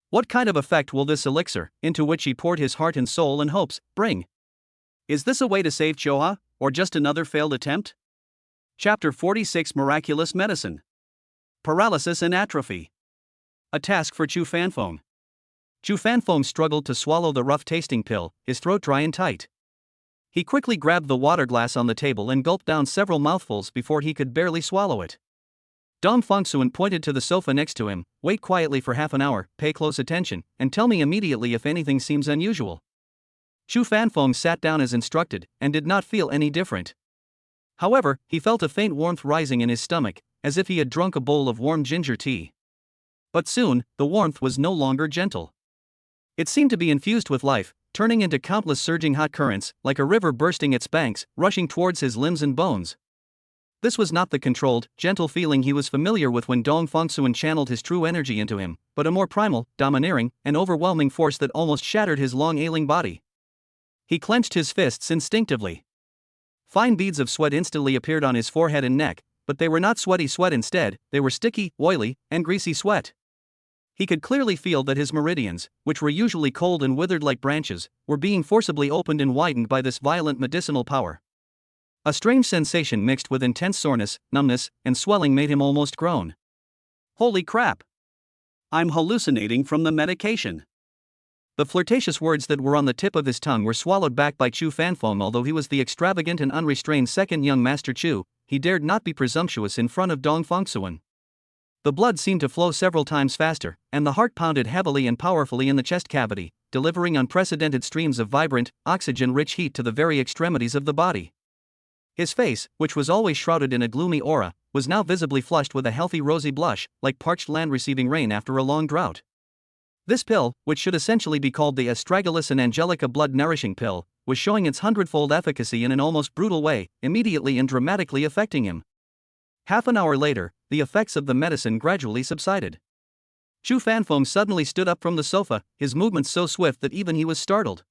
Speaker 1: What kind of effect will this elixir, into which he poured his heart and soul and hopes, bring? Is this a way to save Choha, or just another failed attempt? Chapter 46: Miraculous Medicine. Paralysis and Atrophy. A task for Xu Fanfeng. Xu Fanfeng struggled to swallow the rough-tasting pill, his throat dry and tight. He quickly grabbed the water glass on the table and gulped down several mouthfuls before he could barely swallow it. Dong Fongsuan pointed to the sofa next to him. "Wait quietly for half an hour, pay close attention, and tell me immediately if anything seems unusual." Xu Fanfeng sat down as instructed, and did not feel any different. However, he felt a faint warmth rising in his stomach, as if he had drunk a bowl of warm ginger tea. But soon, the warmth was no longer gentle. It seemed to be infused with life, turning into countless surging hot currents, like a river bursting its banks, rushing towards his limbs and bones. This was not the controlled, gentle feeling he was familiar with when Dong Fongsuan channeled his true energy into him, but a more primal, domineering, and overwhelming force that almost shattered his long ailing body. He clenched his fists instinctively. Fine beads of sweat instantly appeared on his forehead and neck, but they were not sweaty sweat instead, they were sticky, oily, and greasy sweat. He could clearly feel that his meridians, which were usually cold and withered like branches, were being forcibly opened and widened by this violent medicinal power. A strange sensation mixed with intense soreness, numbness, and swelling made him almost groan. Holy crap! I'm hallucinating from the medication. The flirtatious words that were on the tip of his tongue were swallowed back by Chu Fanfeng. Although he was the extravagant and unrestrained second young Master Chu, he dared not be presumptuous in front of Dong Fongsuan. The blood seemed to flow several times faster, and the heart pounded heavily and powerfully in the chest cavity, delivering unprecedented streams of vibrant, oxygen-rich heat to the very extremities of the body. His face, which was always shrouded in a gloomy aura, was now visibly flushed with a healthy rosy blush, like parched land receiving rain after a long drought. This pill, which should essentially be called the astragalus and angelica blood-nourishing pill, was showing its hundredfold efficacy in an almost brutal way, immediately and dramatically affecting him. Half an hour later, the effects of the medicine gradually subsided. Chu Fanfeng suddenly stood up from the sofa, his movements so swift that even he was startled.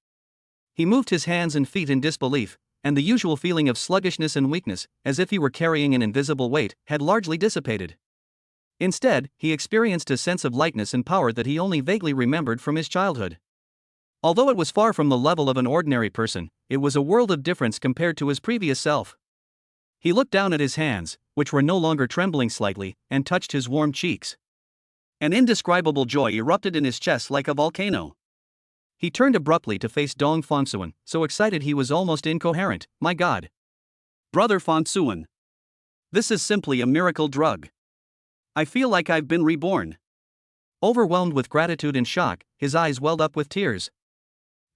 Speaker 1: He moved his hands and feet in disbelief, and the usual feeling of sluggishness and weakness, as if he were carrying an invisible weight, had largely dissipated. Instead, he experienced a sense of lightness and power that he only vaguely remembered from his childhood. Although it was far from the level of an ordinary person, it was a world of difference compared to his previous self. He looked down at his hands, which were no longer trembling slightly, and touched his warm cheeks. An indescribable joy erupted in his chest like a volcano. He turned abruptly to face Dong Fongsuan, so excited he was almost incoherent. My God! Brother Fongsuan! This is simply a miracle drug. I feel like I've been reborn. Overwhelmed with gratitude and shock, his eyes welled up with tears.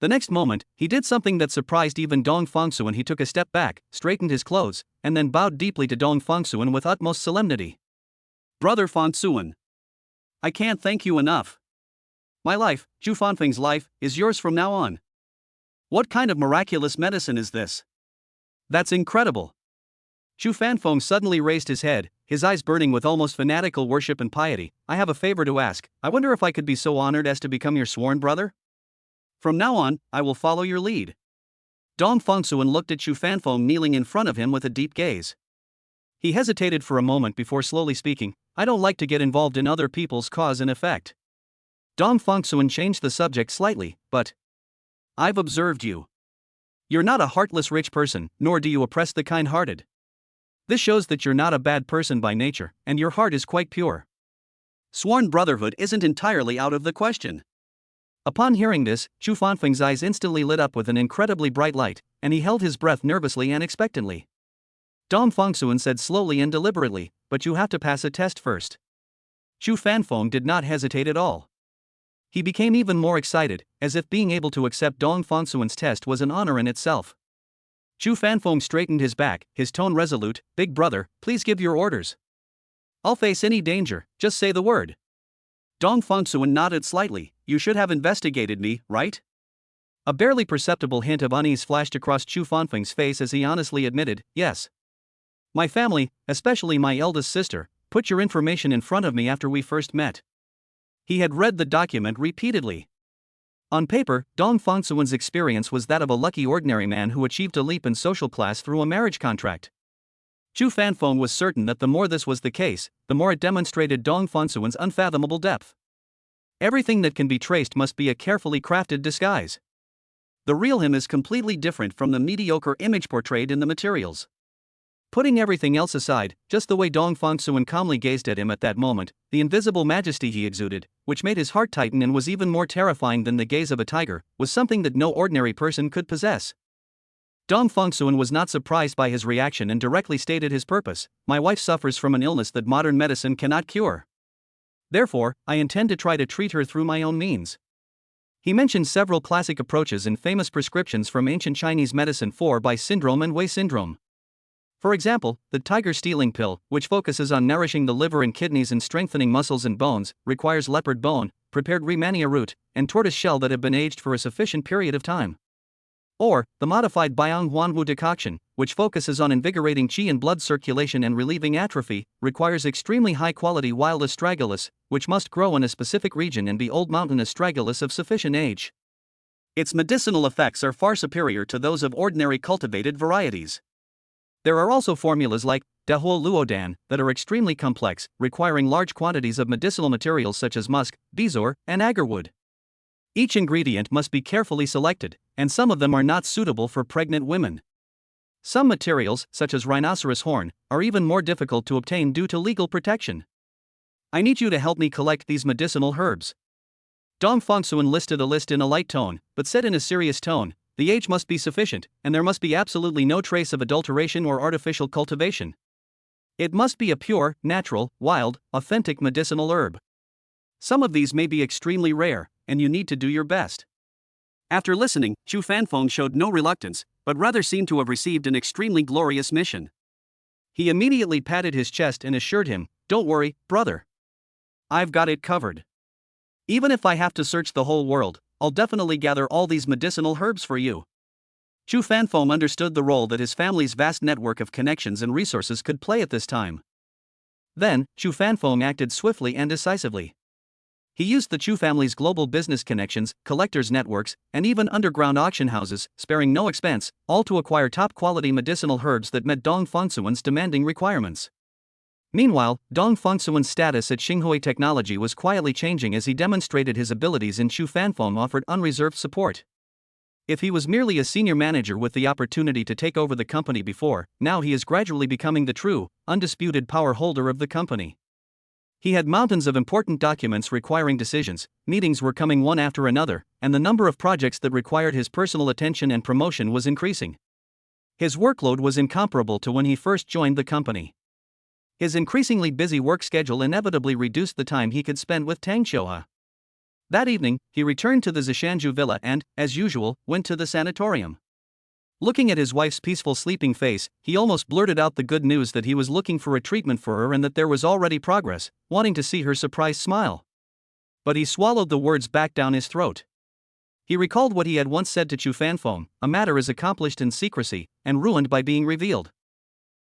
Speaker 1: The next moment, he did something that surprised even Dong Fongsuan. He took a step back, straightened his clothes, and then bowed deeply to Dong Fongsuan with utmost solemnity. Brother Fongsuan! I can't thank you enough. My life, Chu Fanfeng's life, is yours from now on. What kind of miraculous medicine is this? That's incredible. Chu Fanfeng suddenly raised his head, his eyes burning with almost fanatical worship and piety. I have a favor to ask. I wonder if I could be so honored as to become your sworn brother? From now on, I will follow your lead. Dong Fongsuan looked at Chu Fanfeng kneeling in front of him with a deep gaze. He hesitated for a moment before slowly speaking. I don't like to get involved in other people's cause and effect. Dong Fongsuan changed the subject slightly, but I've observed you. You're not a heartless rich person, nor do you oppress the kind-hearted. This shows that you're not a bad person by nature, and your heart is quite pure. Sworn brotherhood isn't entirely out of the question. Upon hearing this, Chu Fanfeng's eyes instantly lit up with an incredibly bright light, and he held his breath nervously and expectantly. Dong Fongsuan said slowly and deliberately, but you have to pass a test first. Chu Fanfeng did not hesitate at all. He became even more excited, as if being able to accept Dong Fongsuan's test was an honor in itself. Chu Fanfeng straightened his back, his tone resolute. Big brother, please give your orders. I'll face any danger, just say the word. Dong Fongsuan nodded slightly. You should have investigated me, right? A barely perceptible hint of unease flashed across Chu Fanfeng's face as he honestly admitted, yes. My family, especially my eldest sister, put your information in front of me after we first met. He had read the document repeatedly. On paper, Dong Fongsuan's experience was that of a lucky ordinary man who achieved a leap in social class through a marriage contract. Chu Fanfeng was certain that the more this was the case, the more it demonstrated Dong Fongsuan's unfathomable depth. Everything that can be traced must be a carefully crafted disguise. The real him is completely different from the mediocre image portrayed in the materials. Putting everything else aside, just the way Dong Fongsuan calmly gazed at him at that moment, the invisible majesty he exuded, which made his heart tighten and was even more terrifying than the gaze of a tiger, was something that no ordinary person could possess. Dong Fongsuan was not surprised by his reaction and directly stated his purpose. My wife suffers from an illness that modern medicine cannot cure. Therefore, I intend to try to treat her through my own means. He mentioned several classic approaches and famous prescriptions from ancient Chinese medicine for Bai syndrome and Wei syndrome. For example, the tiger stealing pill, which focuses on nourishing the liver and kidneys and strengthening muscles and bones, requires leopard bone, prepared Rehmannia root, and tortoise shell that have been aged for a sufficient period of time. Or, the modified Biang Huanwu decoction, which focuses on invigorating qi and blood circulation and relieving atrophy, requires extremely high-quality wild astragalus, which must grow in a specific region and be old mountain astragalus of sufficient age. Its medicinal effects are far superior to those of ordinary cultivated varieties. There are also formulas like Dahuo Luodan that are extremely complex, requiring large quantities of medicinal materials such as musk, bezoar, and agarwood. Each ingredient must be carefully selected, and some of them are not suitable for pregnant women. Some materials, such as rhinoceros horn, are even more difficult to obtain due to legal protection. I need you to help me collect these medicinal herbs. Dong Fongsuan listed a list in a light tone, but said in a serious tone, the age must be sufficient, and there must be absolutely no trace of adulteration or artificial cultivation. It must be a pure, natural, wild, authentic medicinal herb. Some of these may be extremely rare, and you need to do your best. After listening, Chu Fanfeng showed no reluctance, but rather seemed to have received an extremely glorious mission. He immediately patted his chest and assured him, "Don't worry, brother. I've got it covered. Even if I have to search the whole world, I'll definitely gather all these medicinal herbs for you." Chu Fanfeng understood the role that his family's vast network of connections and resources could play at this time. Then, Chu Fanfeng acted swiftly and decisively. He used the Chu family's global business connections, collectors' networks, and even underground auction houses, sparing no expense, all to acquire top-quality medicinal herbs that met Dong Fongsuan's demanding requirements. Meanwhile, Dong Fongsuan's status at Xinghui Technology was quietly changing as he demonstrated his abilities, and Chu Fanfeng offered unreserved support. If he was merely a senior manager with the opportunity to take over the company before, now he is gradually becoming the true, undisputed power holder of the company. He had mountains of important documents requiring decisions, meetings were coming one after another, and the number of projects that required his personal attention and promotion was increasing. His workload was incomparable to when he first joined the company. His increasingly busy work schedule inevitably reduced the time he could spend with Tang Xiuhe. That evening, he returned to the Zishanju villa and, as usual, went to the sanatorium. Looking at his wife's peaceful sleeping face, he almost blurted out the good news that he was looking for a treatment for her and that there was already progress, wanting to see her surprised smile. But he swallowed the words back down his throat. He recalled what he had once said to Chu Fanfeng, a matter is accomplished in secrecy, and ruined by being revealed.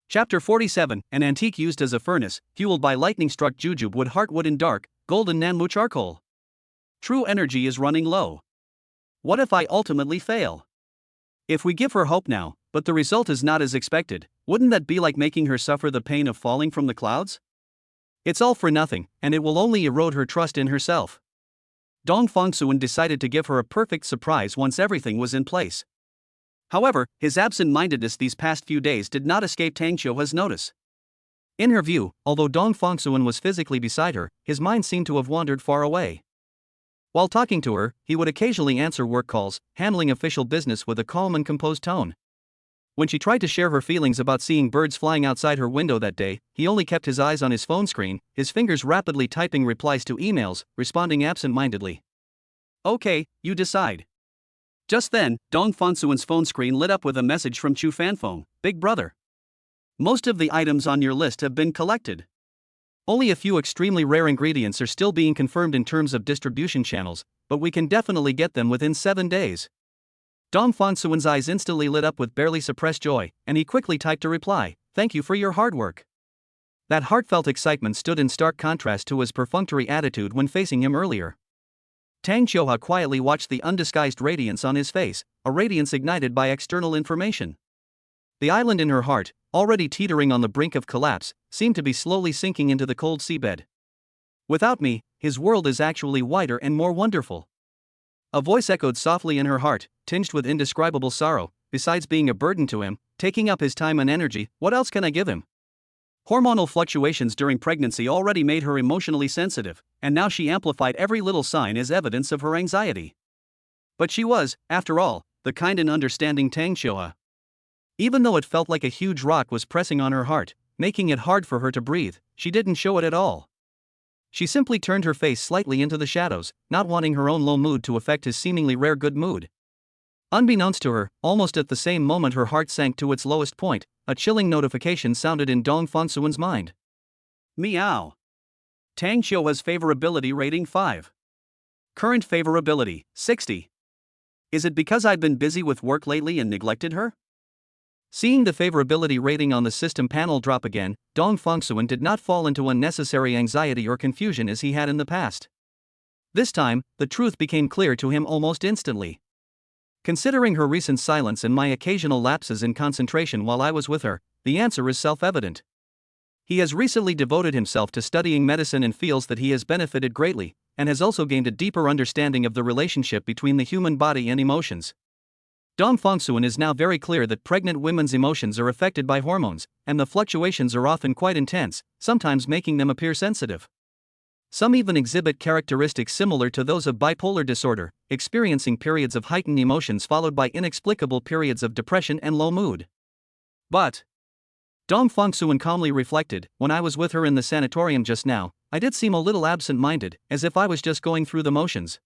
Speaker 1: Chapter 47, an antique used as a furnace, fueled by lightning-struck jujube wood heartwood in dark, golden nanmu charcoal. True energy is running low. What if I ultimately fail? If we give her hope now, but the result is not as expected, wouldn't that be like making her suffer the pain of falling from the clouds? It's all for nothing, and it will only erode her trust in herself. Dong Fongsuan decided to give her a perfect surprise once everything was in place. However, his absent-mindedness these past few days did not escape Tang Xiuhe's notice. In her view, although Dong Fongsuan was physically beside her, his mind seemed to have wandered far away. While talking to her, he would occasionally answer work calls, handling official business with a calm and composed tone. When she tried to share her feelings about seeing birds flying outside her window that day, he only kept his eyes on his phone screen, his fingers rapidly typing replies to emails, responding absent-mindedly. Okay, you decide. Just then, Dong Fongsuan's phone screen lit up with a message from Chu Fanfeng, Big Brother. Most of the items on your list have been collected. Only a few extremely rare ingredients are still being confirmed in terms of distribution channels, but we can definitely get them within 7 days. Dong Fongsuan's eyes instantly lit up with barely suppressed joy, and he quickly typed a reply, "Thank you for your hard work." That heartfelt excitement stood in stark contrast to his perfunctory attitude when facing him earlier. Tang Xiuhe quietly watched the undisguised radiance on his face, a radiance ignited by external information. The island in her heart, already teetering on the brink of collapse, seemed to be slowly sinking into the cold seabed. Without me, his world is actually wider and more wonderful. A voice echoed softly in her heart, tinged with indescribable sorrow. Besides being a burden to him, taking up his time and energy, what else can I give him? Hormonal fluctuations during pregnancy already made her emotionally sensitive, and now she amplified every little sign as evidence of her anxiety. But she was, after all, the kind and understanding Tang Xiuhe. Even though it felt like a huge rock was pressing on her heart, making it hard for her to breathe, she didn't show it at all. She simply turned her face slightly into the shadows, not wanting her own low mood to affect his seemingly rare good mood. Unbeknownst to her, almost at the same moment her heart sank to its lowest point, a chilling notification sounded in Dong Fongsuan's mind. Meow. Tang Xiuhe's favorability rating 5. Current favorability, 60. Is it because I've been busy with work lately and neglected her? Seeing the favorability rating on the system panel drop again, Dong Fongsuan did not fall into unnecessary anxiety or confusion as he had in the past. This time, the truth became clear to him almost instantly. Considering her recent silence and my occasional lapses in concentration while I was with her, the answer is self-evident. He has recently devoted himself to studying medicine and feels that he has benefited greatly, and has also gained a deeper understanding of the relationship between the human body and emotions. Dong Fongsuan is now very clear that pregnant women's emotions are affected by hormones, and the fluctuations are often quite intense, sometimes making them appear sensitive. Some even exhibit characteristics similar to those of bipolar disorder, experiencing periods of heightened emotions followed by inexplicable periods of depression and low mood. But Dong Fongsuan calmly reflected, when I was with her in the sanatorium just now, I did seem a little absent-minded, as if I was just going through the motions.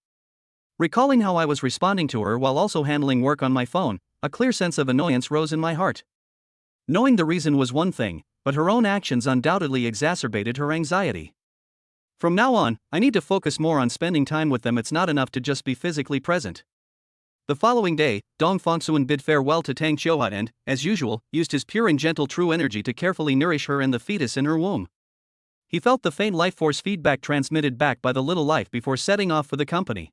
Speaker 1: Recalling how I was responding to her while also handling work on my phone, a clear sense of annoyance rose in my heart. Knowing the reason was one thing, but her own actions undoubtedly exacerbated her anxiety. From now on, I need to focus more on spending time with them. It's not enough to just be physically present. The following day, Dong Fongsuan bid farewell to Tang Qiuhua and, as usual, used his pure and gentle true energy to carefully nourish her and the fetus in her womb. He felt the faint life force feedback transmitted back by the little life before setting off for the company.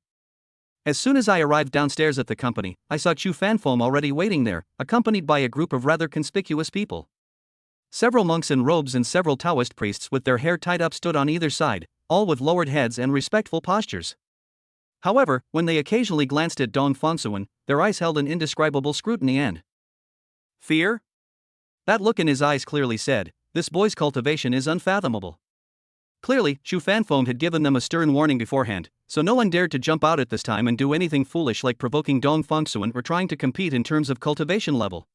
Speaker 1: As soon as I arrived downstairs at the company, I saw Chu Fanfom already waiting there, accompanied by a group of rather conspicuous people. Several monks in robes and several Taoist priests with their hair tied up stood on either side, all with lowered heads and respectful postures. However, when they occasionally glanced at Dong Fongsuan, their eyes held an indescribable scrutiny and fear. That look in his eyes clearly said, this boy's cultivation is unfathomable. Clearly, Chu Fanfom had given them a stern warning beforehand, so no one dared to jump out at this time and do anything foolish like provoking Dong Fongsuan or trying to compete in terms of cultivation level.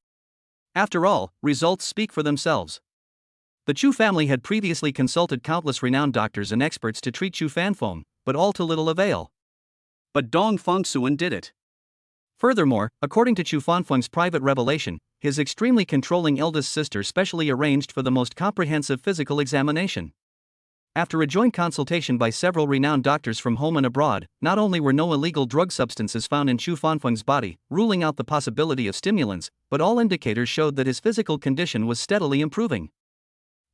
Speaker 1: After all, results speak for themselves. The Chu family had previously consulted countless renowned doctors and experts to treat Chu Fanfom, but all to little avail. But Dong Fongsuan did it. Furthermore, according to Chu Fanfeng's private revelation, his extremely controlling eldest sister specially arranged for the most comprehensive physical examination. After a joint consultation by several renowned doctors from home and abroad, not only were no illegal drug substances found in Chu Fanfeng's body, ruling out the possibility of stimulants, but all indicators showed that his physical condition was steadily improving.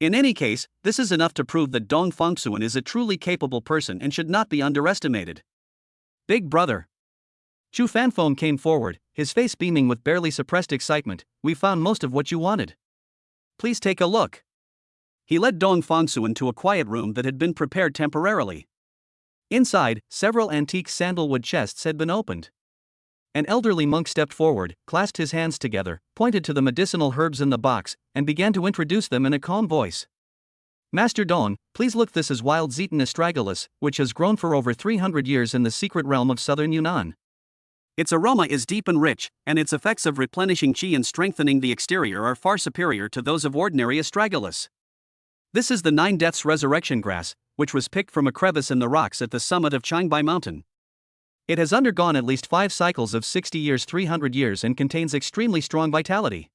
Speaker 1: In any case, this is enough to prove that Dong Fongsuan is a truly capable person and should not be underestimated. Big brother. Chu Fanfeng came forward, his face beaming with barely suppressed excitement. We found most of what you wanted. Please take a look. He led Dong Fongsuan to a quiet room that had been prepared temporarily. Inside, several antique sandalwood chests had been opened. An elderly monk stepped forward, clasped his hands together, pointed to the medicinal herbs in the box, and began to introduce them in a calm voice. Master Dong, please look, this is wild Zeton astragalus, which has grown for over 300 years in the secret realm of southern Yunnan. Its aroma is deep and rich, and its effects of replenishing qi and strengthening the exterior are far superior to those of ordinary astragalus. This is the 9 Deaths resurrection grass, which was picked from a crevice in the rocks at the summit of Changbai Mountain. It has undergone at least 5 cycles of 60 years 300 years and contains extremely strong vitality.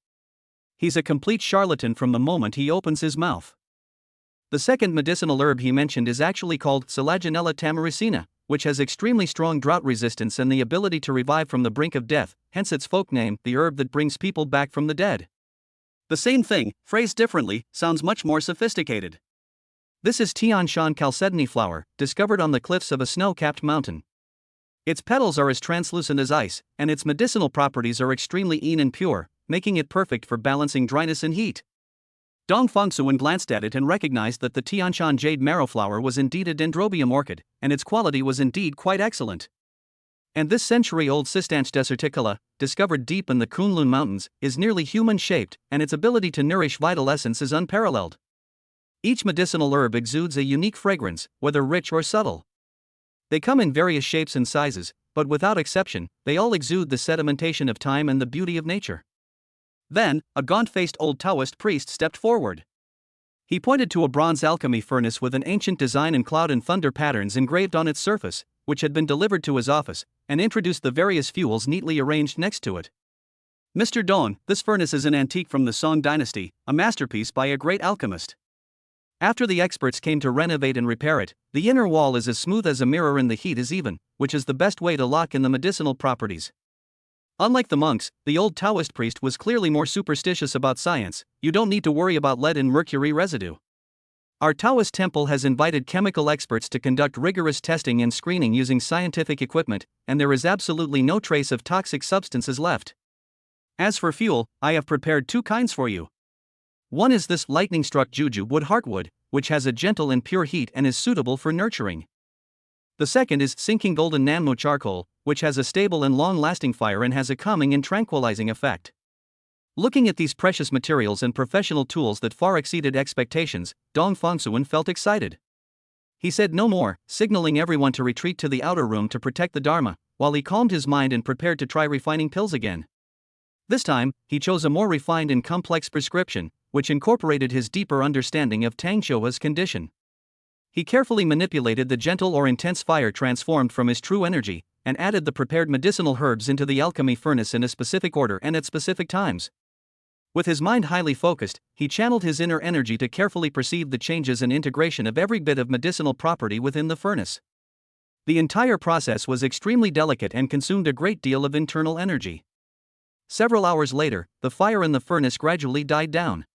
Speaker 1: He's a complete charlatan from the moment he opens his mouth. The second medicinal herb he mentioned is actually called Selaginella tamaricina, which has extremely strong drought resistance and the ability to revive from the brink of death, hence its folk name, the herb that brings people back from the dead. The same thing, phrased differently, sounds much more sophisticated. This is Tianshan chalcedony flower, discovered on the cliffs of a snow-capped mountain. Its petals are as translucent as ice, and its medicinal properties are extremely clean and pure, making it perfect for balancing dryness and heat. Dong Fongsuan glanced at it and recognized that the Tianshan jade marrow flower was indeed a dendrobium orchid, and its quality was indeed quite excellent. And this century-old Cistanche deserticula, discovered deep in the Kunlun Mountains, is nearly human-shaped, and its ability to nourish vital essence is unparalleled. Each medicinal herb exudes a unique fragrance, whether rich or subtle. They come in various shapes and sizes, but without exception, they all exude the sedimentation of time and the beauty of nature. Then, a gaunt-faced old Taoist priest stepped forward. He pointed to a bronze alchemy furnace with an ancient design and cloud and thunder patterns engraved on its surface, which had been delivered to his office, and introduced the various fuels neatly arranged next to it. Mr. Dong, this furnace is an antique from the Song dynasty, a masterpiece by a great alchemist. After the experts came to renovate and repair it, the inner wall is as smooth as a mirror and the heat is even, which is the best way to lock in the medicinal properties. Unlike the monks, the old Taoist priest was clearly more superstitious about science. You don't need to worry about lead and mercury residue. Our Taoist temple has invited chemical experts to conduct rigorous testing and screening using scientific equipment, and there is absolutely no trace of toxic substances left. As for fuel, I have prepared two kinds for you. One is this lightning-struck juju wood heartwood, which has a gentle and pure heat and is suitable for nurturing. The second is sinking golden nanmo charcoal, which has a stable and long-lasting fire and has a calming and tranquilizing effect. Looking at these precious materials and professional tools that far exceeded expectations, Dong Fongsuan felt excited. He said no more, signaling everyone to retreat to the outer room to protect the Dharma, while he calmed his mind and prepared to try refining pills again. This time, he chose a more refined and complex prescription, which incorporated his deeper understanding of Tang Xiuhua's condition. He carefully manipulated the gentle or intense fire transformed from his true energy, and added the prepared medicinal herbs into the alchemy furnace in a specific order and at specific times. With his mind highly focused, he channeled his inner energy to carefully perceive the changes and integration of every bit of medicinal property within the furnace. The entire process was extremely delicate and consumed a great deal of internal energy. Several hours later, the fire in the furnace gradually died down.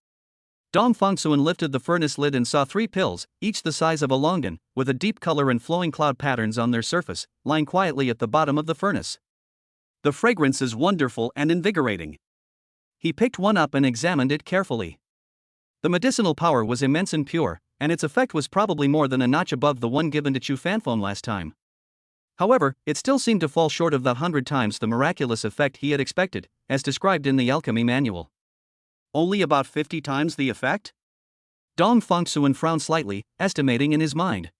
Speaker 1: Dong Fongsuan lifted the furnace lid and saw 3 pills, each the size of a longan, with a deep color and flowing cloud patterns on their surface, lying quietly at the bottom of the furnace. The fragrance is wonderful and invigorating. He picked one up and examined it carefully. The medicinal power was immense and pure, and its effect was probably more than a notch above the one given to Chu Fanfeng last time. However, it still seemed to fall short of the 100 times the miraculous effect he had expected, as described in the alchemy manual. Only about 50 times the effect? Dong Fongsuan frowned slightly, estimating in his mind.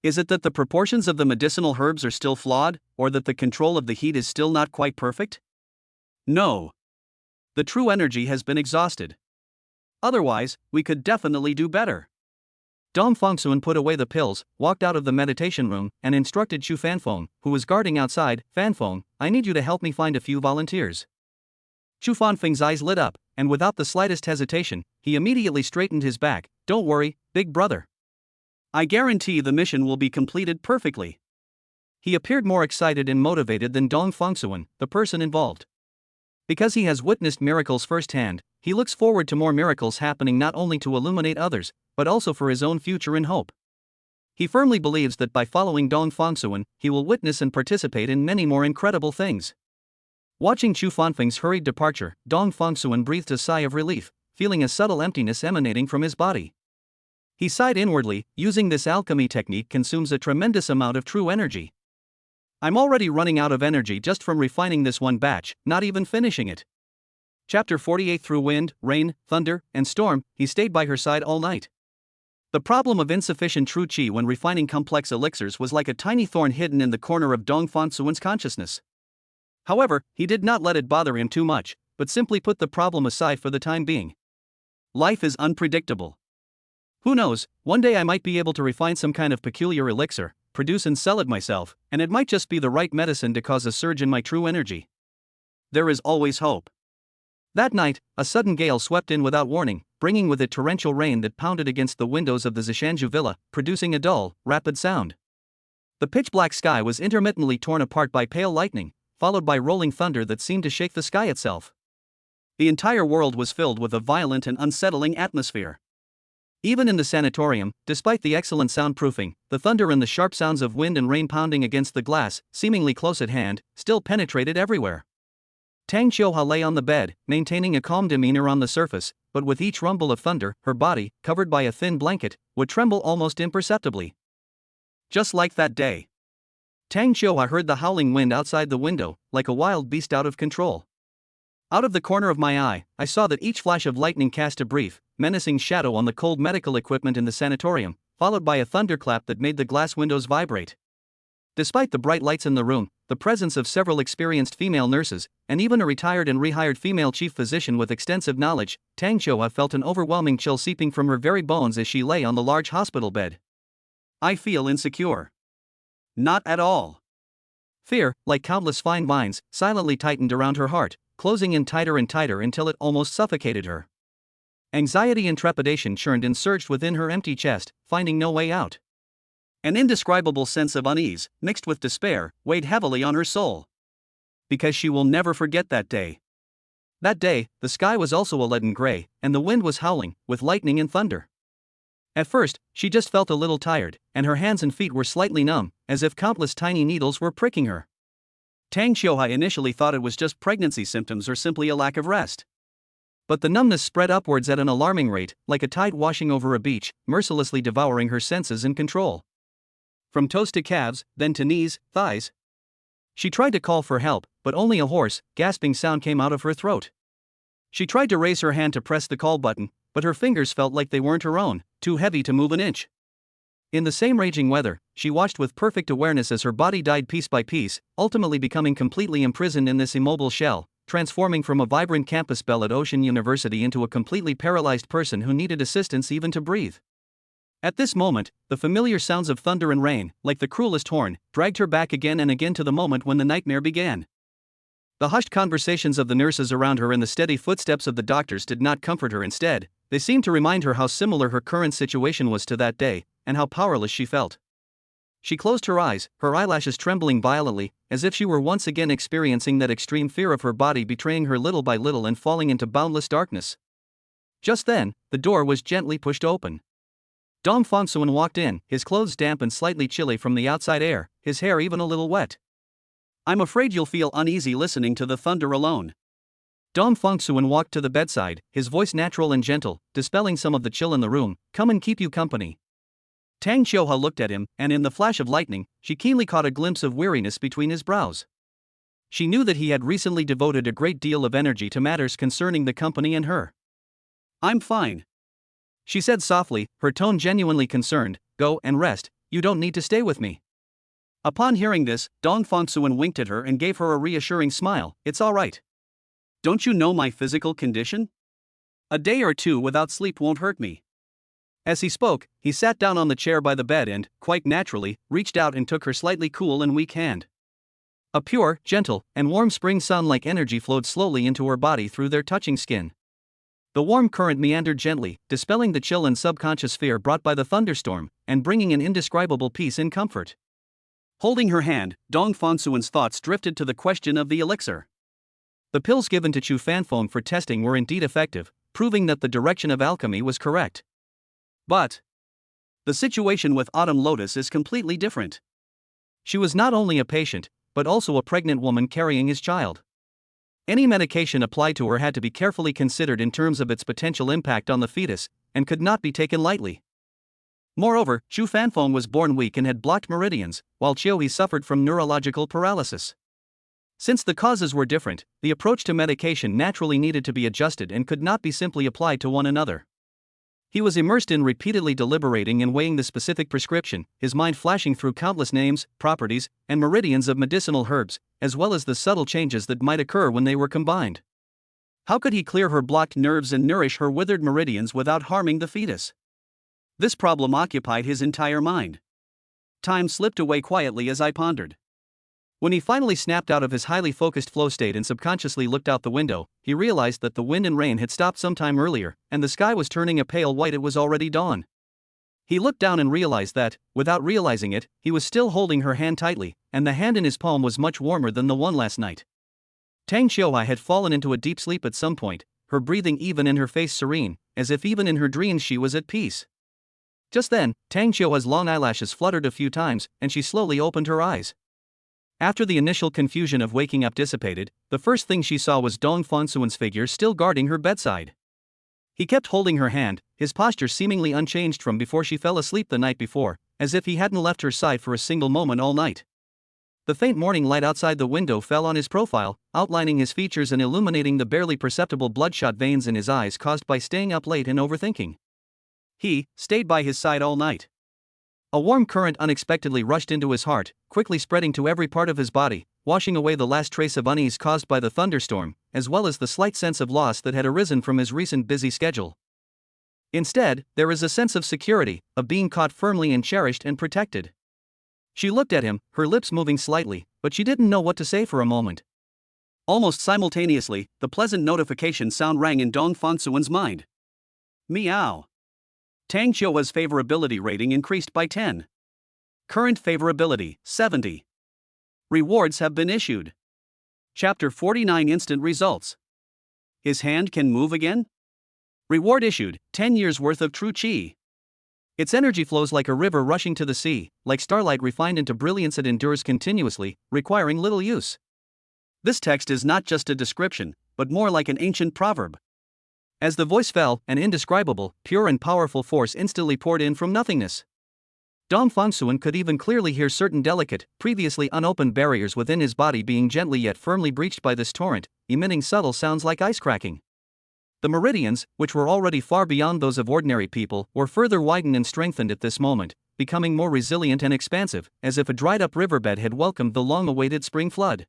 Speaker 1: Is it that the proportions of the medicinal herbs are still flawed, or that the control of the heat is still not quite perfect? No. The true energy has been exhausted. Otherwise, we could definitely do better. Dong Fongsuan put away the pills, walked out of the meditation room, and instructed Chu Fanfeng, who was guarding outside, "Fanfeng, I need you to help me find a few volunteers." Chu Fanfeng's eyes lit up, and without the slightest hesitation, he immediately straightened his back. "Don't worry, big brother. I guarantee the mission will be completed perfectly." He appeared more excited and motivated than Dong Fongsuan, the person involved. Because he has witnessed miracles firsthand, he looks forward to more miracles happening not only to illuminate others, but also for his own future and hope. He firmly believes that by following Dong Fongsuan, he will witness and participate in many more incredible things. Watching Chu Fanfeng's hurried departure, Dong Fongsuan breathed a sigh of relief, feeling a subtle emptiness emanating from his body. He sighed inwardly. Using this alchemy technique consumes a tremendous amount of true energy. I'm already running out of energy just from refining this one batch, not even finishing it. Chapter 48. Through wind, rain, thunder, and storm, he stayed by her side all night. The problem of insufficient true qi when refining complex elixirs was like a tiny thorn hidden in the corner of Dong Fongsuan's consciousness. However, he did not let it bother him too much, but simply put the problem aside for the time being. Life is unpredictable. Who knows, one day I might be able to refine some kind of peculiar elixir, produce and sell it myself, and it might just be the right medicine to cause a surge in my true energy. There is always hope. That night, a sudden gale swept in without warning, bringing with it torrential rain that pounded against the windows of the Zishanju villa, producing a dull, rapid sound. The pitch-black sky was intermittently torn apart by pale lightning, followed by rolling thunder that seemed to shake the sky itself. The entire world was filled with a violent and unsettling atmosphere. Even in the sanatorium, despite the excellent soundproofing, the thunder and the sharp sounds of wind and rain pounding against the glass, seemingly close at hand, still penetrated everywhere. Tang Xiuhua lay on the bed, maintaining a calm demeanor on the surface, but with each rumble of thunder, her body, covered by a thin blanket, would tremble almost imperceptibly. Just like that day. Tang Xiuhua heard the howling wind outside the window, like a wild beast out of control. Out of the corner of my eye, I saw that each flash of lightning cast a brief, menacing shadow on the cold medical equipment in the sanatorium, followed by a thunderclap that made the glass windows vibrate. Despite the bright lights in the room, the presence of several experienced female nurses, and even a retired and rehired female chief physician with extensive knowledge, Tang Xiuhua felt an overwhelming chill seeping from her very bones as she lay on the large hospital bed. I feel insecure. Not at all. Fear, like countless fine vines, silently tightened around her heart, closing in tighter and tighter until it almost suffocated her. Anxiety and trepidation churned and surged within her empty chest, finding no way out. An indescribable sense of unease, mixed with despair, weighed heavily on her soul. because she will never forget that day. That day, the sky was also a leaden gray, and the wind was howling, with lightning and thunder. At first, she just felt a little tired, and her hands and feet were slightly numb, as if countless tiny needles were pricking her. Tang Xiuhai initially thought it was just pregnancy symptoms or simply a lack of rest. But the numbness spread upwards at an alarming rate, like a tide washing over a beach, mercilessly devouring her senses and control. From toes to calves, then to knees, thighs. She tried to call for help, but only a hoarse, gasping sound came out of her throat. She tried to raise her hand to press the call button, but her fingers felt like they weren't her own, too heavy to move an inch. In the same raging weather, she watched with perfect awareness as her body died piece by piece, ultimately becoming completely imprisoned in this immobile shell, transforming from a vibrant campus belle at Ocean University into a completely paralyzed person who needed assistance even to breathe. At this moment, the familiar sounds of thunder and rain, like the cruelest horn, dragged her back again and again to the moment when the nightmare began. The hushed conversations of the nurses around her and the steady footsteps of the doctors did not comfort her. Instead, they seemed to remind her how similar her current situation was to that day, and how powerless she felt. She closed her eyes, her eyelashes trembling violently, as if she were once again experiencing that extreme fear of her body betraying her little by little and falling into boundless darkness. Just then, the door was gently pushed open. Dong Fongsuan walked in, his clothes damp and slightly chilly from the outside air, his hair even a little wet. "I'm afraid you'll feel uneasy listening to the thunder alone." Dong Fongsuan walked to the bedside, his voice natural and gentle, dispelling some of the chill in the room. "Come and keep you company." Tang Xiuhua looked at him, and in the flash of lightning, she keenly caught a glimpse of weariness between his brows. She knew that he had recently devoted a great deal of energy to matters concerning the company and her. "I'm fine," she said softly, her tone genuinely concerned. "Go and rest, you don't need to stay with me." Upon hearing this, Dong Fongsuan winked at her and gave her a reassuring smile. "It's all right. Don't you know my physical condition? A day or two without sleep won't hurt me." As he spoke, he sat down on the chair by the bed and, quite naturally, reached out and took her slightly cool and weak hand. A pure, gentle, and warm spring sun-like energy flowed slowly into her body through their touching skin. The warm current meandered gently, dispelling the chill and subconscious fear brought by the thunderstorm, and bringing an indescribable peace and comfort. Holding her hand, Dong Fongsuan's thoughts drifted to the question of the elixir. The pills given to Chu Fanfeng for testing were indeed effective, proving that the direction of alchemy was correct. But the situation with Autumn Lotus is completely different. She was not only a patient, but also a pregnant woman carrying his child. Any medication applied to her had to be carefully considered in terms of its potential impact on the fetus, and could not be taken lightly. Moreover, Chu Fanfeng was born weak and had blocked meridians, while Qiuhe suffered from neurological paralysis. Since the causes were different, the approach to medication naturally needed to be adjusted and could not be simply applied to one another. He was immersed in repeatedly deliberating and weighing the specific prescription, his mind flashing through countless names, properties, and meridians of medicinal herbs, as well as the subtle changes that might occur when they were combined. How could he clear her blocked nerves and nourish her withered meridians without harming the fetus? This problem occupied his entire mind. Time slipped away quietly as I pondered. When he finally snapped out of his highly focused flow state and subconsciously looked out the window, he realized that the wind and rain had stopped some time earlier, and the sky was turning a pale white. It was already dawn. He looked down and realized that, without realizing it, he was still holding her hand tightly, and the hand in his palm was much warmer than the one last night. Tang Xiuhai had fallen into a deep sleep at some point, her breathing even and her face serene, as if even in her dreams she was at peace. Just then, Tang Xiuhua's long eyelashes fluttered a few times, and she slowly opened her eyes. After the initial confusion of waking up dissipated, the first thing she saw was Dong Fongsuan's figure still guarding her bedside. He kept holding her hand, his posture seemingly unchanged from before she fell asleep the night before, as if he hadn't left her side for a single moment all night. The faint morning light outside the window fell on his profile, outlining his features and illuminating the barely perceptible bloodshot veins in his eyes caused by staying up late and overthinking. He stayed by his side all night. A warm current unexpectedly rushed into his heart, quickly spreading to every part of his body, washing away the last trace of unease caused by the thunderstorm, as well as the slight sense of loss that had arisen from his recent busy schedule. Instead, there is a sense of security, of being caught firmly and cherished and protected. She looked at him, her lips moving slightly, but she didn't know what to say for a moment. Almost simultaneously, the pleasant notification sound rang in Dong Fongsuan's mind. Meow. Tang Xiuhua's favorability rating increased by 10. Current favorability, 70. Rewards have been issued. Chapter 49 Instant Results. His hand can move again? Reward issued, 10 years worth of true chi. Its energy flows like a river rushing to the sea, like starlight refined into brilliance that endures continuously, requiring little use. This text is not just a description, but more like an ancient proverb. As the voice fell, an indescribable, pure and powerful force instantly poured in from nothingness. Dong Fengsuan could even clearly hear certain delicate, previously unopened barriers within his body being gently yet firmly breached by this torrent, emitting subtle sounds like ice cracking. The meridians, which were already far beyond those of ordinary people, were further widened and strengthened at this moment, becoming more resilient and expansive, as if a dried-up riverbed had welcomed the long-awaited spring flood.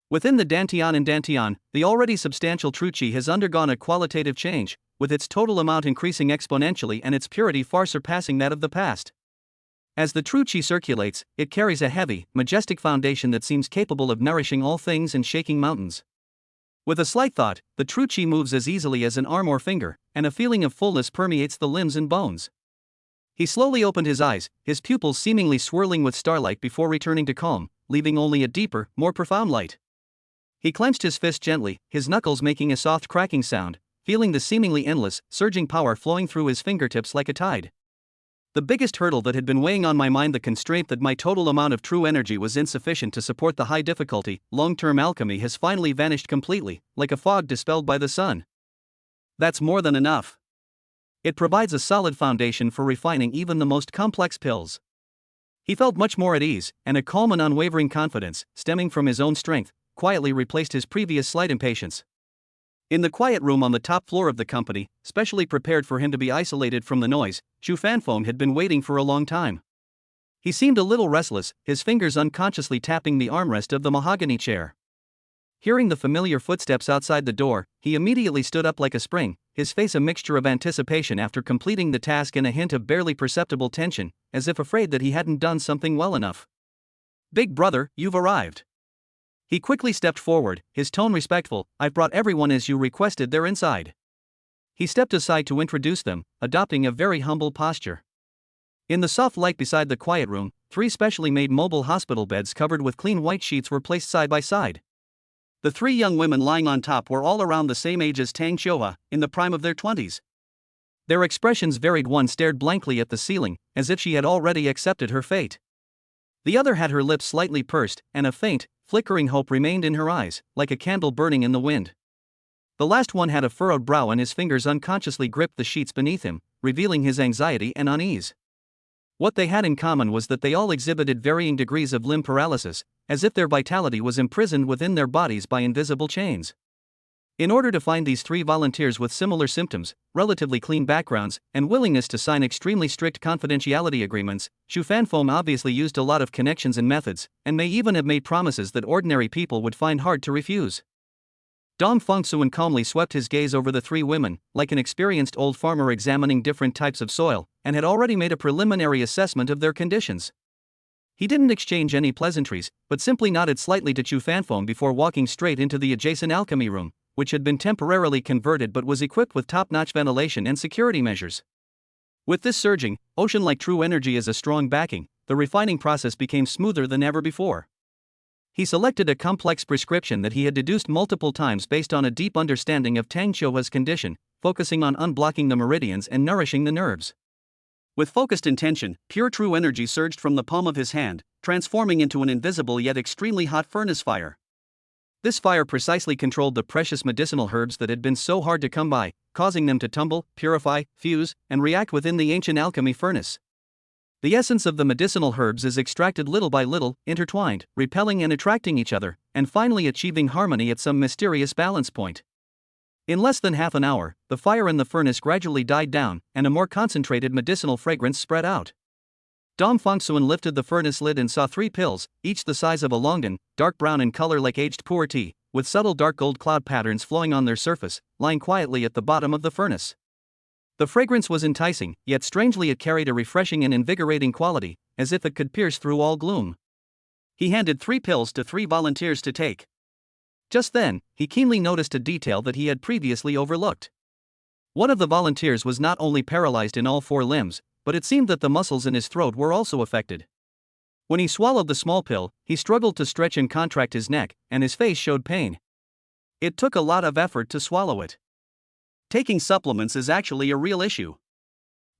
Speaker 1: Within the Dantian and Dantian, the already substantial true chi has undergone a qualitative change, with its total amount increasing exponentially and its purity far surpassing that of the past. As the true chi circulates, it carries a heavy, majestic foundation that seems capable of nourishing all things and shaking mountains. With a slight thought, the true chi moves as easily as an arm or finger, and a feeling of fullness permeates the limbs and bones. He slowly opened his eyes, his pupils seemingly swirling with starlight before returning to calm, leaving only a deeper, more profound light. He clenched his fist gently, his knuckles making a soft cracking sound, feeling the seemingly endless, surging power flowing through his fingertips like a tide. The biggest hurdle that had been weighing on my mind, the constraint that my total amount of true energy was insufficient to support the high difficulty, long-term alchemy, has finally vanished completely, like a fog dispelled by the sun. That's more than enough. It provides a solid foundation for refining even the most complex pills. He felt much more at ease, and a calm and unwavering confidence, stemming from his own strength, quietly replaced his previous slight impatience. In the quiet room on the top floor of the company, specially prepared for him to be isolated from the noise, Chu Fanfeng had been waiting for a long time. He seemed a little restless, his fingers unconsciously tapping the armrest of the mahogany chair. Hearing the familiar footsteps outside the door, he immediately stood up like a spring, his face a mixture of anticipation after completing the task and a hint of barely perceptible tension, as if afraid that he hadn't done something well enough. "Big brother, you've arrived." He quickly stepped forward, his tone respectful. "I've brought everyone as you requested, they're inside." He stepped aside to introduce them, adopting a very humble posture. In the soft light beside the quiet room, 3 specially made mobile hospital beds covered with clean white sheets were placed side by side. The 3 young women lying on top were all around the same age as Tang Xiuhua, in the prime of their 20s. Their expressions varied. One stared blankly at the ceiling, as if she had already accepted her fate. The other had her lips slightly pursed, and a faint, flickering hope remained in her eyes, like a candle burning in the wind. The last one had a furrowed brow and his fingers unconsciously gripped the sheets beneath him, revealing his anxiety and unease. What they had in common was that they all exhibited varying degrees of limb paralysis, as if their vitality was imprisoned within their bodies by invisible chains. In order to find these 3 volunteers with similar symptoms, relatively clean backgrounds, and willingness to sign extremely strict confidentiality agreements, Chu Fanfeng obviously used a lot of connections and methods, and may even have made promises that ordinary people would find hard to refuse. Dong Fengsuan calmly swept his gaze over the 3 women, like an experienced old farmer examining different types of soil, and had already made a preliminary assessment of their conditions. He didn't exchange any pleasantries, but simply nodded slightly to Chu Fanfeng before walking straight into the adjacent alchemy room, which had been temporarily converted but was equipped with top-notch ventilation and security measures. With this surging, ocean-like true energy as a strong backing, the refining process became smoother than ever before. He selected a complex prescription that he had deduced multiple times based on a deep understanding of Tang Xiuhua's condition, focusing on unblocking the meridians and nourishing the nerves. With focused intention, pure true energy surged from the palm of his hand, transforming into an invisible yet extremely hot furnace fire. This fire precisely controlled the precious medicinal herbs that had been so hard to come by, causing them to tumble, purify, fuse, and react within the ancient alchemy furnace. The essence of the medicinal herbs is extracted little by little, intertwined, repelling and attracting each other, and finally achieving harmony at some mysterious balance point. In less than half an hour, the fire in the furnace gradually died down, and a more concentrated medicinal fragrance spread out. Dong Fengsuan lifted the furnace lid and saw 3 pills, each the size of a longan, dark brown in color like aged pu'er tea, with subtle dark gold cloud patterns flowing on their surface, lying quietly at the bottom of the furnace. The fragrance was enticing, yet strangely it carried a refreshing and invigorating quality, as if it could pierce through all gloom. He handed 3 pills to 3 volunteers to take. Just then, he keenly noticed a detail that he had previously overlooked. One of the volunteers was not only paralyzed in all 4 limbs, but it seemed that the muscles in his throat were also affected. When he swallowed the small pill, he struggled to stretch and contract his neck, and his face showed pain. It took a lot of effort to swallow it. Taking supplements is actually a real issue.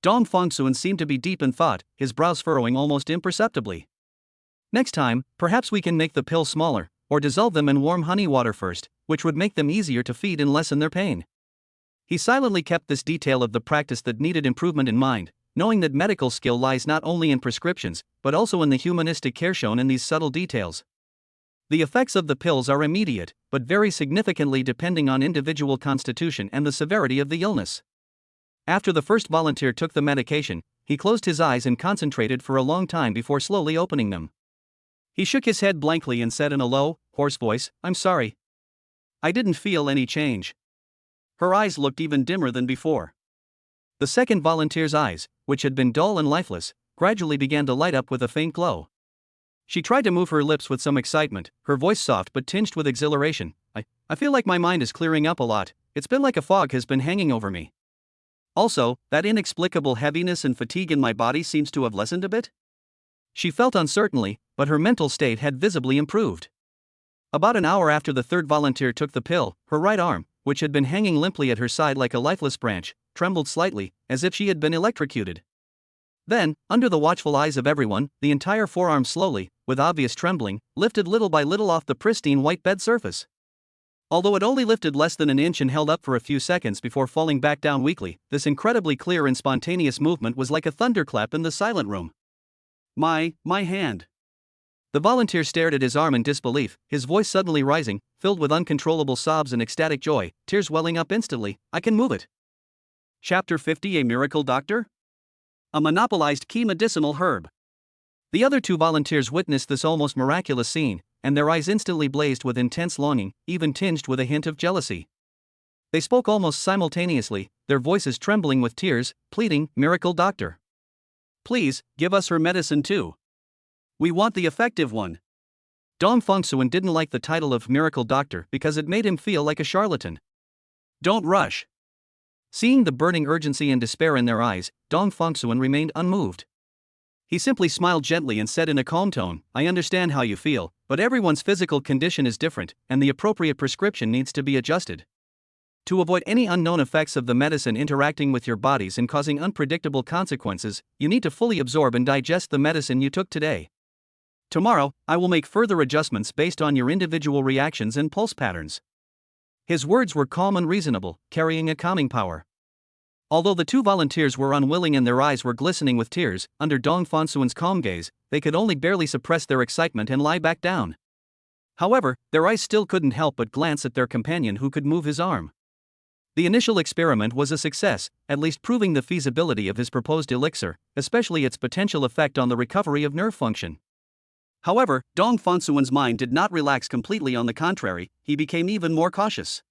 Speaker 1: Dong Fongsuan seemed to be deep in thought, his brows furrowing almost imperceptibly. Next time, perhaps we can make the pills smaller, or dissolve them in warm honey water first, which would make them easier to feed and lessen their pain. He silently kept this detail of the practice that needed improvement in mind, knowing that medical skill lies not only in prescriptions, but also in the humanistic care shown in these subtle details. The effects of the pills are immediate, but vary significantly depending on individual constitution and the severity of the illness. After the first volunteer took the medication, he closed his eyes and concentrated for a long time before slowly opening them. He shook his head blankly and said in a low, hoarse voice, "I'm sorry. I didn't feel any change." Her eyes looked even dimmer than before. The second volunteer's eyes, which had been dull and lifeless, gradually began to light up with a faint glow. She tried to move her lips with some excitement, her voice soft but tinged with exhilaration. I feel like my mind is clearing up a lot. It's been like a fog has been hanging over me. Also, that inexplicable heaviness and fatigue in my body seems to have lessened a bit." She felt uncertainly, but her mental state had visibly improved. About an hour after the third volunteer took the pill, her right arm, which had been hanging limply at her side like a lifeless branch, trembled slightly, as if she had been electrocuted. Then, under the watchful eyes of everyone, the entire forearm slowly, with obvious trembling, lifted little by little off the pristine white bed surface. Although it only lifted less than an inch and held up for a few seconds before falling back down weakly, this incredibly clear and spontaneous movement was like a thunderclap in the silent room. My hand." The volunteer stared at his arm in disbelief, his voice suddenly rising, filled with uncontrollable sobs and ecstatic joy, tears welling up instantly. "I can move it." Chapter 50: A Miracle Doctor? A monopolized key medicinal herb. The other two volunteers witnessed this almost miraculous scene, and their eyes instantly blazed with intense longing, even tinged with a hint of jealousy. They spoke almost simultaneously, their voices trembling with tears, pleading, "Miracle Doctor. Please, give us her medicine too. We want the effective one." Dong Fongsuan didn't like the title of Miracle Doctor because it made him feel like a charlatan. "Don't rush." Seeing the burning urgency and despair in their eyes, Dong Fongsuan remained unmoved. He simply smiled gently and said in a calm tone, "I understand how you feel, but everyone's physical condition is different, and the appropriate prescription needs to be adjusted. To avoid any unknown effects of the medicine interacting with your bodies and causing unpredictable consequences, you need to fully absorb and digest the medicine you took today. Tomorrow, I will make further adjustments based on your individual reactions and pulse patterns." His words were calm and reasonable, carrying a calming power. Although the two volunteers were unwilling and their eyes were glistening with tears, under Dong Fongsuan's calm gaze, they could only barely suppress their excitement and lie back down. However, their eyes still couldn't help but glance at their companion who could move his arm. The initial experiment was a success, at least proving the feasibility of his proposed elixir, especially its potential effect on the recovery of nerve function. However, Dong Fongsuan's mind did not relax completely. On the contrary, he became even more cautious.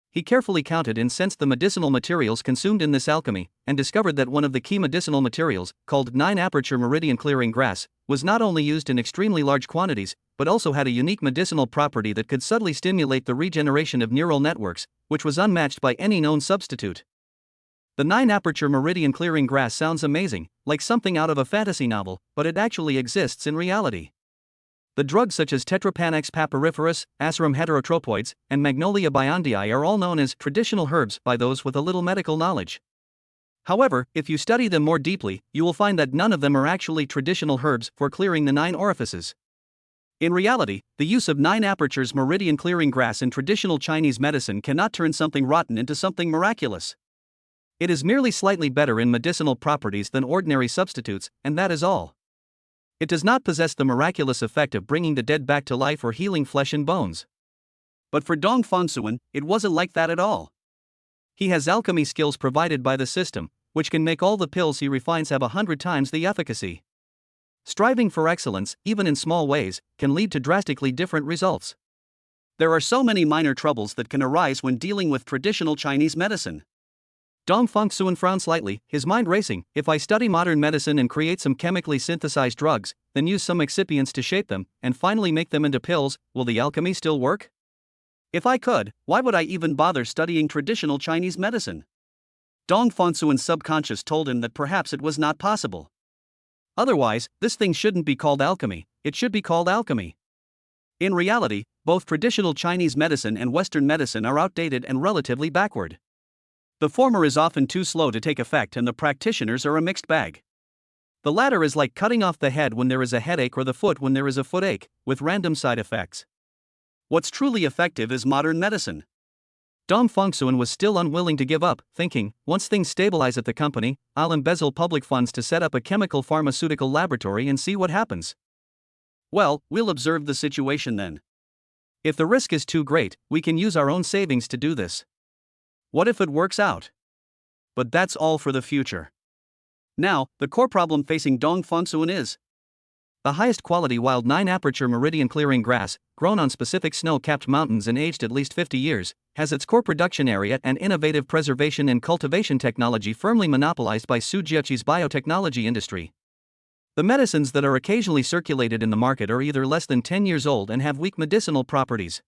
Speaker 1: He carefully counted and sensed the medicinal materials consumed in this alchemy, and discovered that one of the key medicinal materials, called 9-aperture meridian clearing grass, was not only used in extremely large quantities, but also had a unique medicinal property that could subtly stimulate the regeneration of neural networks, which was unmatched by any known substitute. The 9-aperture meridian clearing grass sounds amazing, like something out of a fantasy novel, but it actually exists in reality. The drugs such as Tetrapanax papyriferus, Asarum heterotropoides, and Magnolia biondiae are all known as traditional herbs by those with a little medical knowledge. However, if you study them more deeply, you will find that none of them are actually traditional herbs for clearing the 9 orifices. In reality, the use of 9 apertures meridian clearing grass in traditional Chinese medicine cannot turn something rotten into something miraculous. It is merely slightly better in medicinal properties than ordinary substitutes, and that is all. It does not possess the miraculous effect of bringing the dead back to life or healing flesh and bones. But for Dong Fongsuan, it wasn't like that at all. He has alchemy skills provided by the system, which can make all the pills he refines have 100 times the efficacy. Striving for excellence, even in small ways, can lead to drastically different results. There are so many minor troubles that can arise when dealing with traditional Chinese medicine. Dong Fongsuan frowned slightly, his mind racing. If I study modern medicine and create some chemically synthesized drugs, then use some excipients to shape them, and finally make them into pills, will the alchemy still work? If I could, why would I even bother studying traditional Chinese medicine? Dong Fongsuan's subconscious told him that perhaps it was not possible. Otherwise, this thing shouldn't be called alchemy, it should be called alchemy. In reality, both traditional Chinese medicine and Western medicine are outdated and relatively backward. The former is often too slow to take effect, and the practitioners are a mixed bag. The latter is like cutting off the head when there is a headache or the foot when there is a footache, with random side effects. What's truly effective is modern medicine. Dong Fengsuan was still unwilling to give up, thinking, once things stabilize at the company, I'll embezzle public funds to set up a chemical pharmaceutical laboratory and see what happens. Well, we'll observe the situation then. If the risk is too great, we can use our own savings to do this. What if it works out? But that's all for the future. Now, the core problem facing Dong Fengsuan is the highest quality wild 9-aperture meridian clearing grass, grown on specific snow-capped mountains and aged at least 50 years, has its core production area and innovative preservation and cultivation technology firmly monopolized by Su Jieqi's biotechnology industry. The medicines that are occasionally circulated in the market are either less than 10 years old and have weak medicinal properties.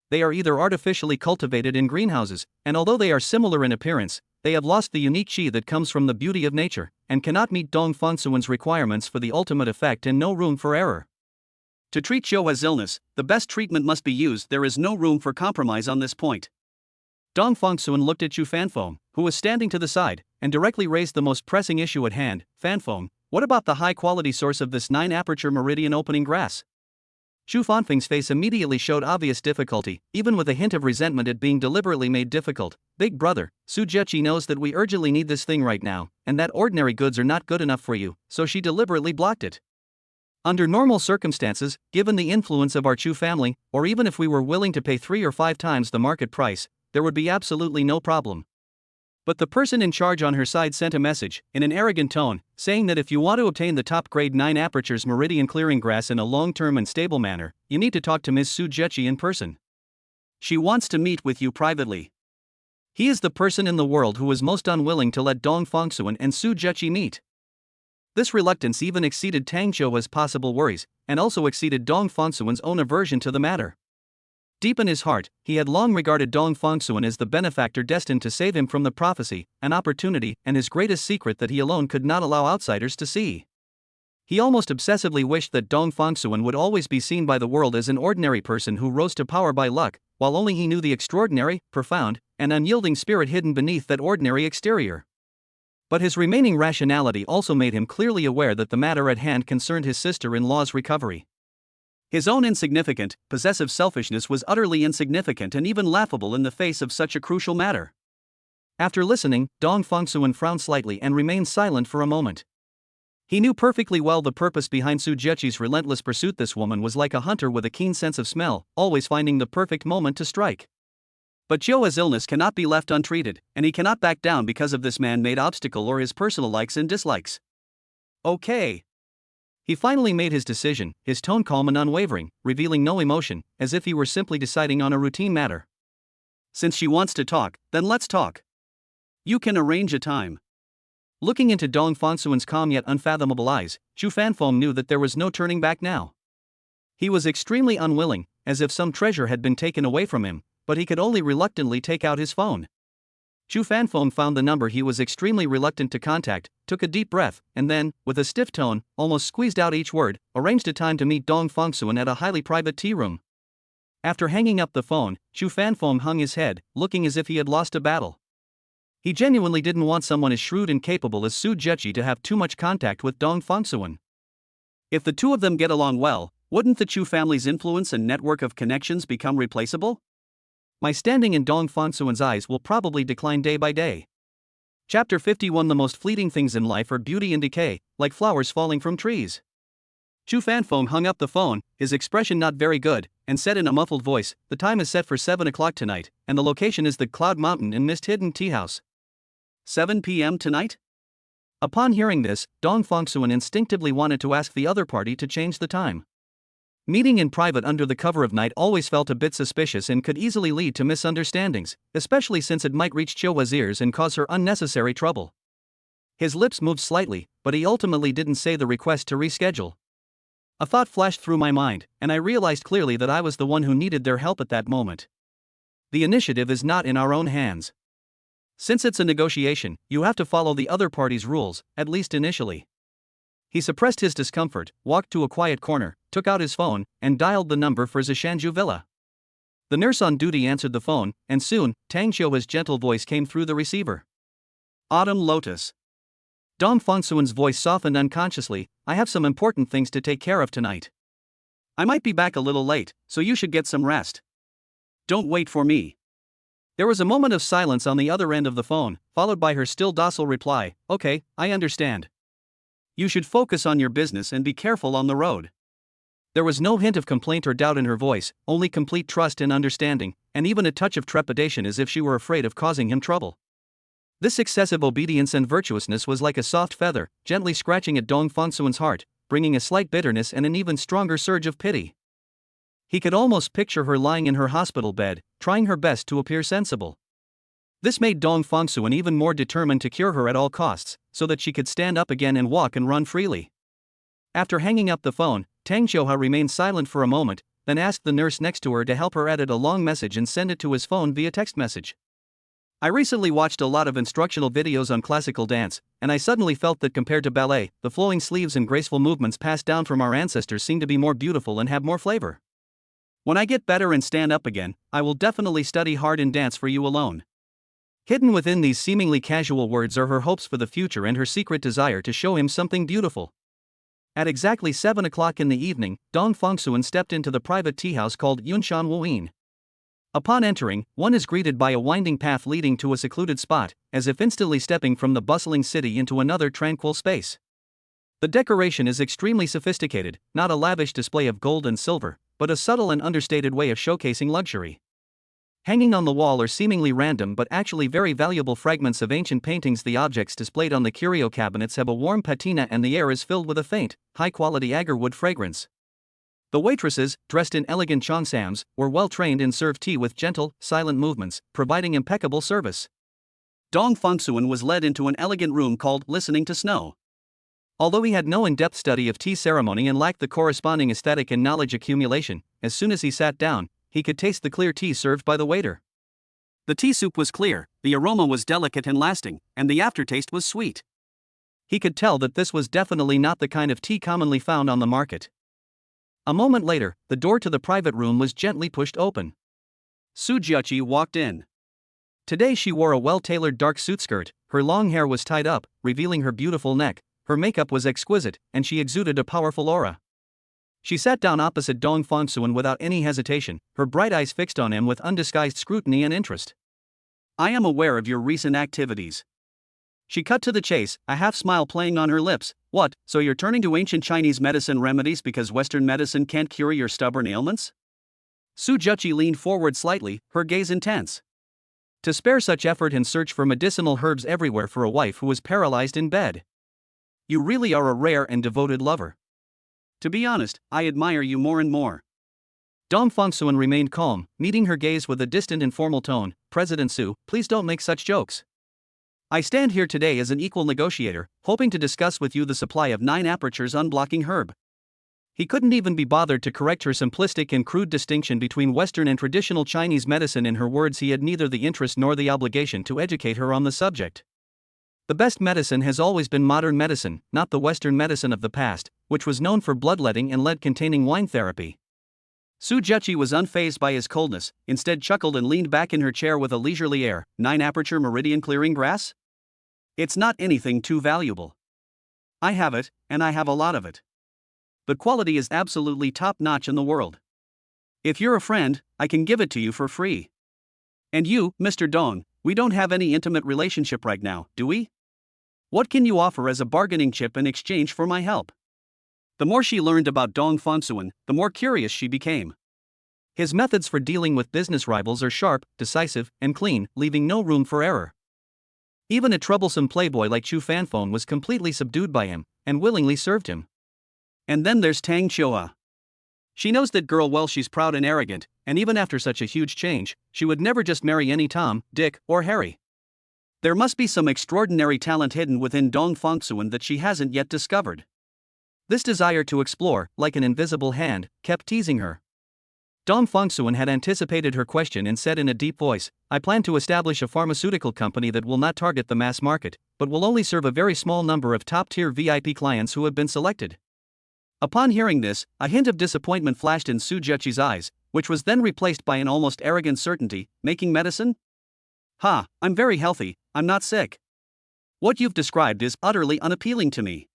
Speaker 1: They are either artificially cultivated in greenhouses, and although they are similar in appearance, they have lost the unique qi that comes from the beauty of nature, and cannot meet Dong Fengsuan's requirements for the ultimate effect and no room for error. To treat Xiuhua's illness, the best treatment must be used. There is no room for compromise on this point. Dong Fengsuan looked at Chu Fanfeng, who was standing to the side, and directly raised the most pressing issue at hand. Fanfeng, what about the high-quality source of this 9-aperture meridian opening grass? Chu Fanfeng's face immediately showed obvious difficulty, even with a hint of resentment at being deliberately made difficult. Big brother, Su Jieqi knows that we urgently need this thing right now, and that ordinary goods are not good enough for you, so she deliberately blocked it. Under normal circumstances, given the influence of our Chu family, or even if we were willing to pay 3 or 5 times the market price, there would be absolutely no problem. But the person in charge on her side sent a message, in an arrogant tone, saying that if you want to obtain the top-grade 9 apertures meridian clearing grass in a long-term and stable manner, you need to talk to Ms. Su Jieqi in person. She wants to meet with you privately. He is the person in the world who is most unwilling to let Dong Fengsuan and Su Jieqi meet. This reluctance even exceeded Tang Qiuhua's possible worries, and also exceeded Dong Fengsuan's own aversion to the matter. Deep in his heart, he had long regarded Dong Fengsuan as the benefactor destined to save him from the prophecy, an opportunity, and his greatest secret that he alone could not allow outsiders to see. He almost obsessively wished that Dong Fengsuan would always be seen by the world as an ordinary person who rose to power by luck, while only he knew the extraordinary, profound, and unyielding spirit hidden beneath that ordinary exterior. But his remaining rationality also made him clearly aware that the matter at hand concerned his sister-in-law's recovery. His own insignificant, possessive selfishness was utterly insignificant and even laughable in the face of such a crucial matter. After listening, Dong Fengsuan frowned slightly and remained silent for a moment. He knew perfectly well the purpose behind Su Jieqi's relentless pursuit. This woman was like a hunter with a keen sense of smell, always finding the perfect moment to strike. But Qiuhua's illness cannot be left untreated, and he cannot back down because of this man-made obstacle or his personal likes and dislikes. Okay. He finally made his decision, his tone calm and unwavering, revealing no emotion, as if he were simply deciding on a routine matter. Since she wants to talk, then let's talk. You can arrange a time. Looking into Dong Fengsuan's calm yet unfathomable eyes, Chu Fanfeng knew that there was no turning back now. He was extremely unwilling, as if some treasure had been taken away from him, but he could only reluctantly take out his phone. Chu Fanfeng found the number he was extremely reluctant to contact, took a deep breath, and then, with a stiff tone, almost squeezed out each word, arranged a time to meet Dong Fengsuan at a highly private tea room. After hanging up the phone, Chu Fanfeng hung his head, looking as if he had lost a battle. He genuinely didn't want someone as shrewd and capable as Su Jieqi to have too much contact with Dong Fengsuan. If the two of them get along well, wouldn't the Chu family's influence and network of connections become replaceable? My standing in Dong Fengsuan's eyes will probably decline day by day. Chapter 51. The most fleeting things in life are beauty and decay, like flowers falling from trees. Chu Fanfeng hung up the phone, his expression not very good, and said in a muffled voice, "The time is set for 7 o'clock tonight, and the location is the Cloud Mountain and Mist-Hidden Tea House." 7 p.m. tonight? Upon hearing this, Dong Fengsuan instinctively wanted to ask the other party to change the time. Meeting in private under the cover of night always felt a bit suspicious and could easily lead to misunderstandings, especially since it might reach Qiuhua's ears and cause her unnecessary trouble. His lips moved slightly, but he ultimately didn't say the request to reschedule. A thought flashed through my mind, and I realized clearly that I was the one who needed their help at that moment. The initiative is not in our own hands. Since it's a negotiation, you have to follow the other party's rules, at least initially. He suppressed his discomfort, walked to a quiet corner, took out his phone, and dialed the number for Zishanju Villa. The nurse on duty answered the phone, and soon, Tang Xiuha's gentle voice came through the receiver. Autumn Lotus. Dong Fengsuan's voice softened unconsciously. I have some important things to take care of tonight. I might be back a little late, so you should get some rest. Don't wait for me. There was a moment of silence on the other end of the phone, followed by her still docile reply, Okay, I understand. You should focus on your business and be careful on the road. There was no hint of complaint or doubt in her voice, only complete trust and understanding, and even a touch of trepidation as if she were afraid of causing him trouble. This excessive obedience and virtuousness was like a soft feather, gently scratching at Dong Fengsuan's heart, bringing a slight bitterness and an even stronger surge of pity. He could almost picture her lying in her hospital bed, trying her best to appear sensible. This made Dong Fengsuan even more determined to cure her at all costs, so that she could stand up again and walk and run freely. After hanging up the phone, Tang Xiuha remained silent for a moment, then asked the nurse next to her to help her edit a long message and send it to his phone via text message. I recently watched a lot of instructional videos on classical dance, and I suddenly felt that compared to ballet, the flowing sleeves and graceful movements passed down from our ancestors seem to be more beautiful and have more flavor. When I get better and stand up again, I will definitely study hard and dance for you alone. Hidden within these seemingly casual words are her hopes for the future and her secret desire to show him something beautiful. At exactly 7 o'clock in the evening, Dong Fengsuan stepped into the private tea house called Yunshan Wuyin. Upon entering, one is greeted by a winding path leading to a secluded spot, as if instantly stepping from the bustling city into another tranquil space. The decoration is extremely sophisticated, not a lavish display of gold and silver, but a subtle and understated way of showcasing luxury. Hanging on the wall are seemingly random but actually very valuable fragments of ancient paintings. The objects displayed on the curio cabinets have a warm patina and the air is filled with a faint, high-quality agarwood fragrance. The waitresses, dressed in elegant cheongsams, were well trained and served tea with gentle, silent movements, providing impeccable service. Dong Fengsuan was led into an elegant room called Listening to Snow. Although he had no in-depth study of tea ceremony and lacked the corresponding aesthetic and knowledge accumulation, as soon as he sat down, he could taste the clear tea served by the waiter. The tea soup was clear, the aroma was delicate and lasting, and the aftertaste was sweet. He could tell that this was definitely not the kind of tea commonly found on the market. A moment later, the door to the private room was gently pushed open. Su Jiaqi walked in. Today she wore a well-tailored dark suit skirt, her long hair was tied up, revealing her beautiful neck, her makeup was exquisite, and she exuded a powerful aura. She sat down opposite Dong Fengsuan without any hesitation, her bright eyes fixed on him with undisguised scrutiny and interest. I am aware of your recent activities. She cut to the chase, a half-smile playing on her lips. What, so you're turning to ancient Chinese medicine remedies because Western medicine can't cure your stubborn ailments? Su Jiaqi leaned forward slightly, her gaze intense. To spare such effort and search for medicinal herbs everywhere for a wife who was paralyzed in bed. You really are a rare and devoted lover. To be honest, I admire you more and more. Dong Fengsuan remained calm, meeting her gaze with a distant informal tone. President Su, please don't make such jokes. I stand here today as an equal negotiator, hoping to discuss with you the supply of 9 apertures unblocking herb. He couldn't even be bothered to correct her simplistic and crude distinction between Western and traditional Chinese medicine. In her words, he had neither the interest nor the obligation to educate her on the subject. The best medicine has always been modern medicine, not the Western medicine of the past, which was known for bloodletting and lead-containing wine therapy. Su Jiaqi was unfazed by his coldness, instead chuckled and leaned back in her chair with a leisurely air. 9 aperture meridian clearing grass? It's not anything too valuable. I have it, and I have a lot of it. The quality is absolutely top-notch in the world. If you're a friend, I can give it to you for free. And you, Mr. Dong, we don't have any intimate relationship right now, do we? What can you offer as a bargaining chip in exchange for my help? The more she learned about Dong Fengsuan, the more curious she became. His methods for dealing with business rivals are sharp, decisive, and clean, leaving no room for error. Even a troublesome playboy like Chu Fanfeng was completely subdued by him, and willingly served him. And then there's Tang Xiuha. She knows that girl well. She's proud and arrogant, and even after such a huge change, she would never just marry any Tom, Dick, or Harry. There must be some extraordinary talent hidden within Dong Fengsuan that she hasn't yet discovered. This desire to explore, like an invisible hand, kept teasing her. Dong Fongsuan had anticipated her question and said in a deep voice, I plan to establish a pharmaceutical company that will not target the mass market, but will only serve a very small number of top-tier VIP clients who have been selected. Upon hearing this, a hint of disappointment flashed in Su Zheqi's eyes, which was then replaced by an almost arrogant certainty, making medicine? Ha, I'm very healthy, I'm not sick. What you've described is utterly unappealing to me.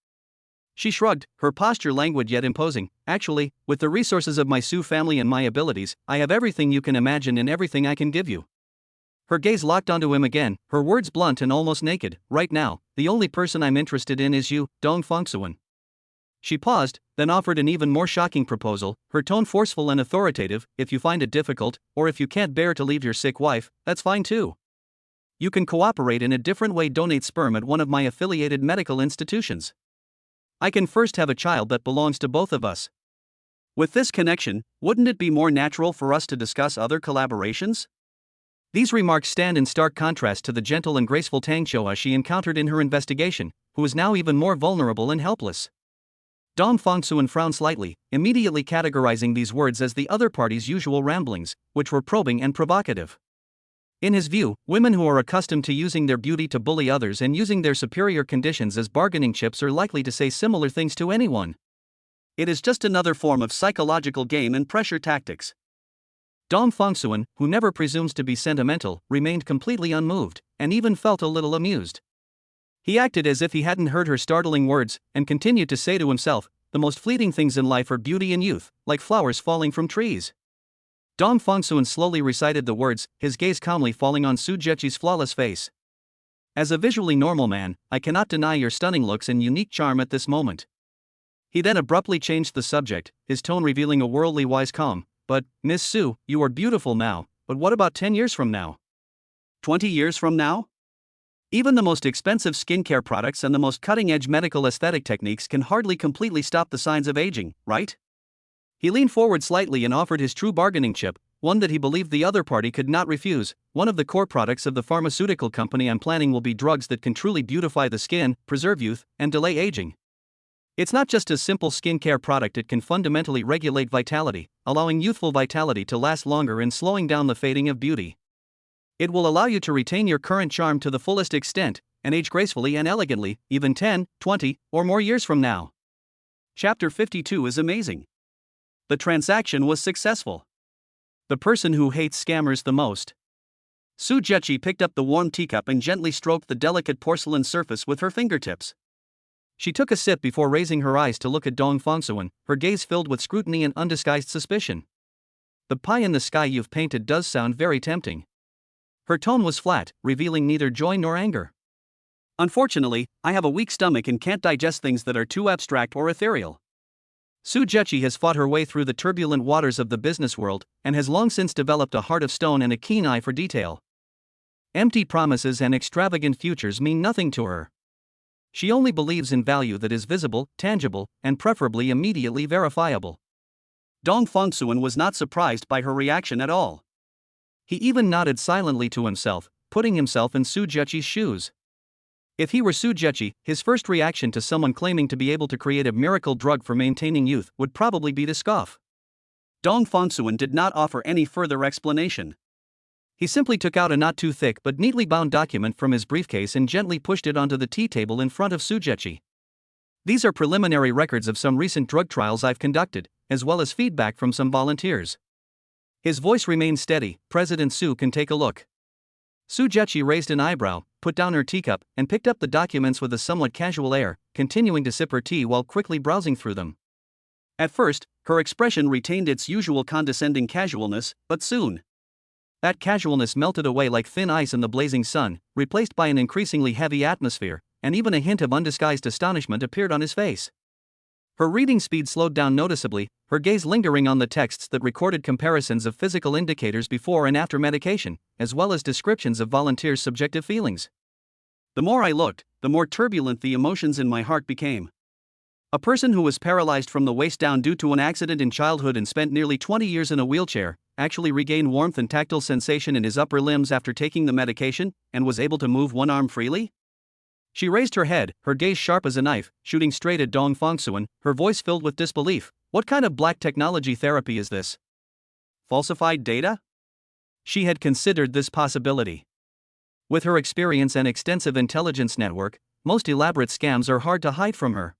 Speaker 1: She shrugged, her posture languid yet imposing. Actually, with the resources of my Su family and my abilities, I have everything you can imagine and everything I can give you. Her gaze locked onto him again, her words blunt and almost naked. Right now, the only person I'm interested in is you, Dong Fongsuan. She paused, then offered an even more shocking proposal, her tone forceful and authoritative. If you find it difficult, or if you can't bear to leave your sick wife, that's fine too. You can cooperate in a different way. Donate sperm at one of my affiliated medical institutions. I can first have a child that belongs to both of us. With this connection, wouldn't it be more natural for us to discuss other collaborations? These remarks stand in stark contrast to the gentle and graceful Tang Qiuhua she encountered in her investigation, who is now even more vulnerable and helpless. Dong Fongsuan frowned slightly, immediately categorizing these words as the other party's usual ramblings, which were probing and provocative. In his view, women who are accustomed to using their beauty to bully others and using their superior conditions as bargaining chips are likely to say similar things to anyone. It is just another form of psychological game and pressure tactics. Dong Fongsuan, who never presumes to be sentimental, remained completely unmoved, and even felt a little amused. He acted as if he hadn't heard her startling words, and continued to say to himself, the most fleeting things in life are beauty and youth, like flowers falling from trees. Dong Fongsuan slowly recited the words, his gaze calmly falling on Su Zheqi's flawless face. As a visually normal man, I cannot deny your stunning looks and unique charm at this moment. He then abruptly changed the subject, his tone revealing a worldly wise calm. But, Miss Su, you are beautiful now, but what about 10 years from now? 20 years from now? Even the most expensive skincare products and the most cutting-edge medical aesthetic techniques can hardly completely stop the signs of aging, right? He leaned forward slightly and offered his true bargaining chip, one that he believed the other party could not refuse. One of the core products of the pharmaceutical company I'm planning will be drugs that can truly beautify the skin, preserve youth, and delay aging. It's not just a simple skincare product, it can fundamentally regulate vitality, allowing youthful vitality to last longer and slowing down the fading of beauty. It will allow you to retain your current charm to the fullest extent, and age gracefully and elegantly, even 10, 20, or more years from now. Chapter 52 is amazing. The transaction was successful. The person who hates scammers the most. Su Zheqi picked up the warm teacup and gently stroked the delicate porcelain surface with her fingertips. She took a sip before raising her eyes to look at Dong Fongsuan, her gaze filled with scrutiny and undisguised suspicion. The pie in the sky you've painted does sound very tempting. Her tone was flat, revealing neither joy nor anger. Unfortunately, I have a weak stomach and can't digest things that are too abstract or ethereal. Su Zheqi has fought her way through the turbulent waters of the business world, and has long since developed a heart of stone and a keen eye for detail. Empty promises and extravagant futures mean nothing to her. She only believes in value that is visible, tangible, and preferably immediately verifiable. Dong Fongsuan was not surprised by her reaction at all. He even nodded silently to himself, putting himself in Su Zheqi's shoes. If he were Su Zheqi, his first reaction to someone claiming to be able to create a miracle drug for maintaining youth would probably be to scoff. Dong Fongsuan did not offer any further explanation. He simply took out a not too thick but neatly bound document from his briefcase and gently pushed it onto the tea table in front of Su Zheqi. These are preliminary records of some recent drug trials I've conducted, as well as feedback from some volunteers. His voice remained steady. President Su can take a look. Su Zheqi raised an eyebrow, put down her teacup, and picked up the documents with a somewhat casual air, continuing to sip her tea while quickly browsing through them. At first, her expression retained its usual condescending casualness, but soon, that casualness melted away like thin ice in the blazing sun, replaced by an increasingly heavy atmosphere, and even a hint of undisguised astonishment appeared on his face. Her reading speed slowed down noticeably, her gaze lingering on the texts that recorded comparisons of physical indicators before and after medication, as well as descriptions of volunteers' subjective feelings. The more I looked, the more turbulent the emotions in my heart became. A person who was paralyzed from the waist down due to an accident in childhood and spent nearly 20 years in a wheelchair, actually regained warmth and tactile sensation in his upper limbs after taking the medication, and was able to move one arm freely? She raised her head, her gaze sharp as a knife, shooting straight at Dong Fongsuan, her voice filled with disbelief. What kind of black technology therapy is this? Falsified data? She had considered this possibility. With her experience and extensive intelligence network, most elaborate scams are hard to hide from her.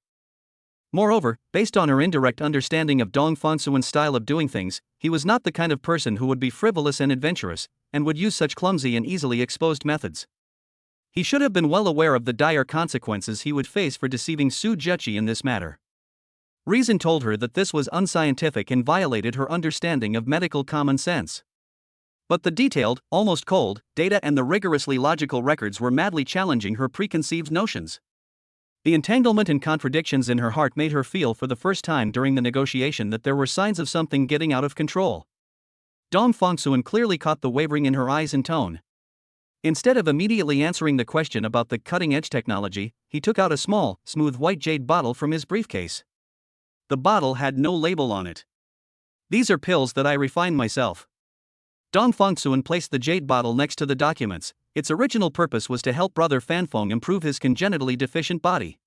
Speaker 1: Moreover, based on her indirect understanding of Dong Fongsuan's style of doing things, he was not the kind of person who would be frivolous and adventurous, and would use such clumsy and easily exposed methods. He should have been well aware of the dire consequences he would face for deceiving Su Zheqi in this matter. Reason told her that this was unscientific and violated her understanding of medical common sense. But the detailed, almost cold, data and the rigorously logical records were madly challenging her preconceived notions. The entanglement and contradictions in her heart made her feel for the first time during the negotiation that there were signs of something getting out of control. Dong Fongsuan clearly caught the wavering in her eyes and tone. Instead of immediately answering the question about the cutting-edge technology, he took out a small, smooth white jade bottle from his briefcase. The bottle had no label on it. "These are pills that I refined myself." Dong Fongsuan placed the jade bottle next to the documents. Its original purpose was to help Brother Fanfeng improve his congenitally deficient body.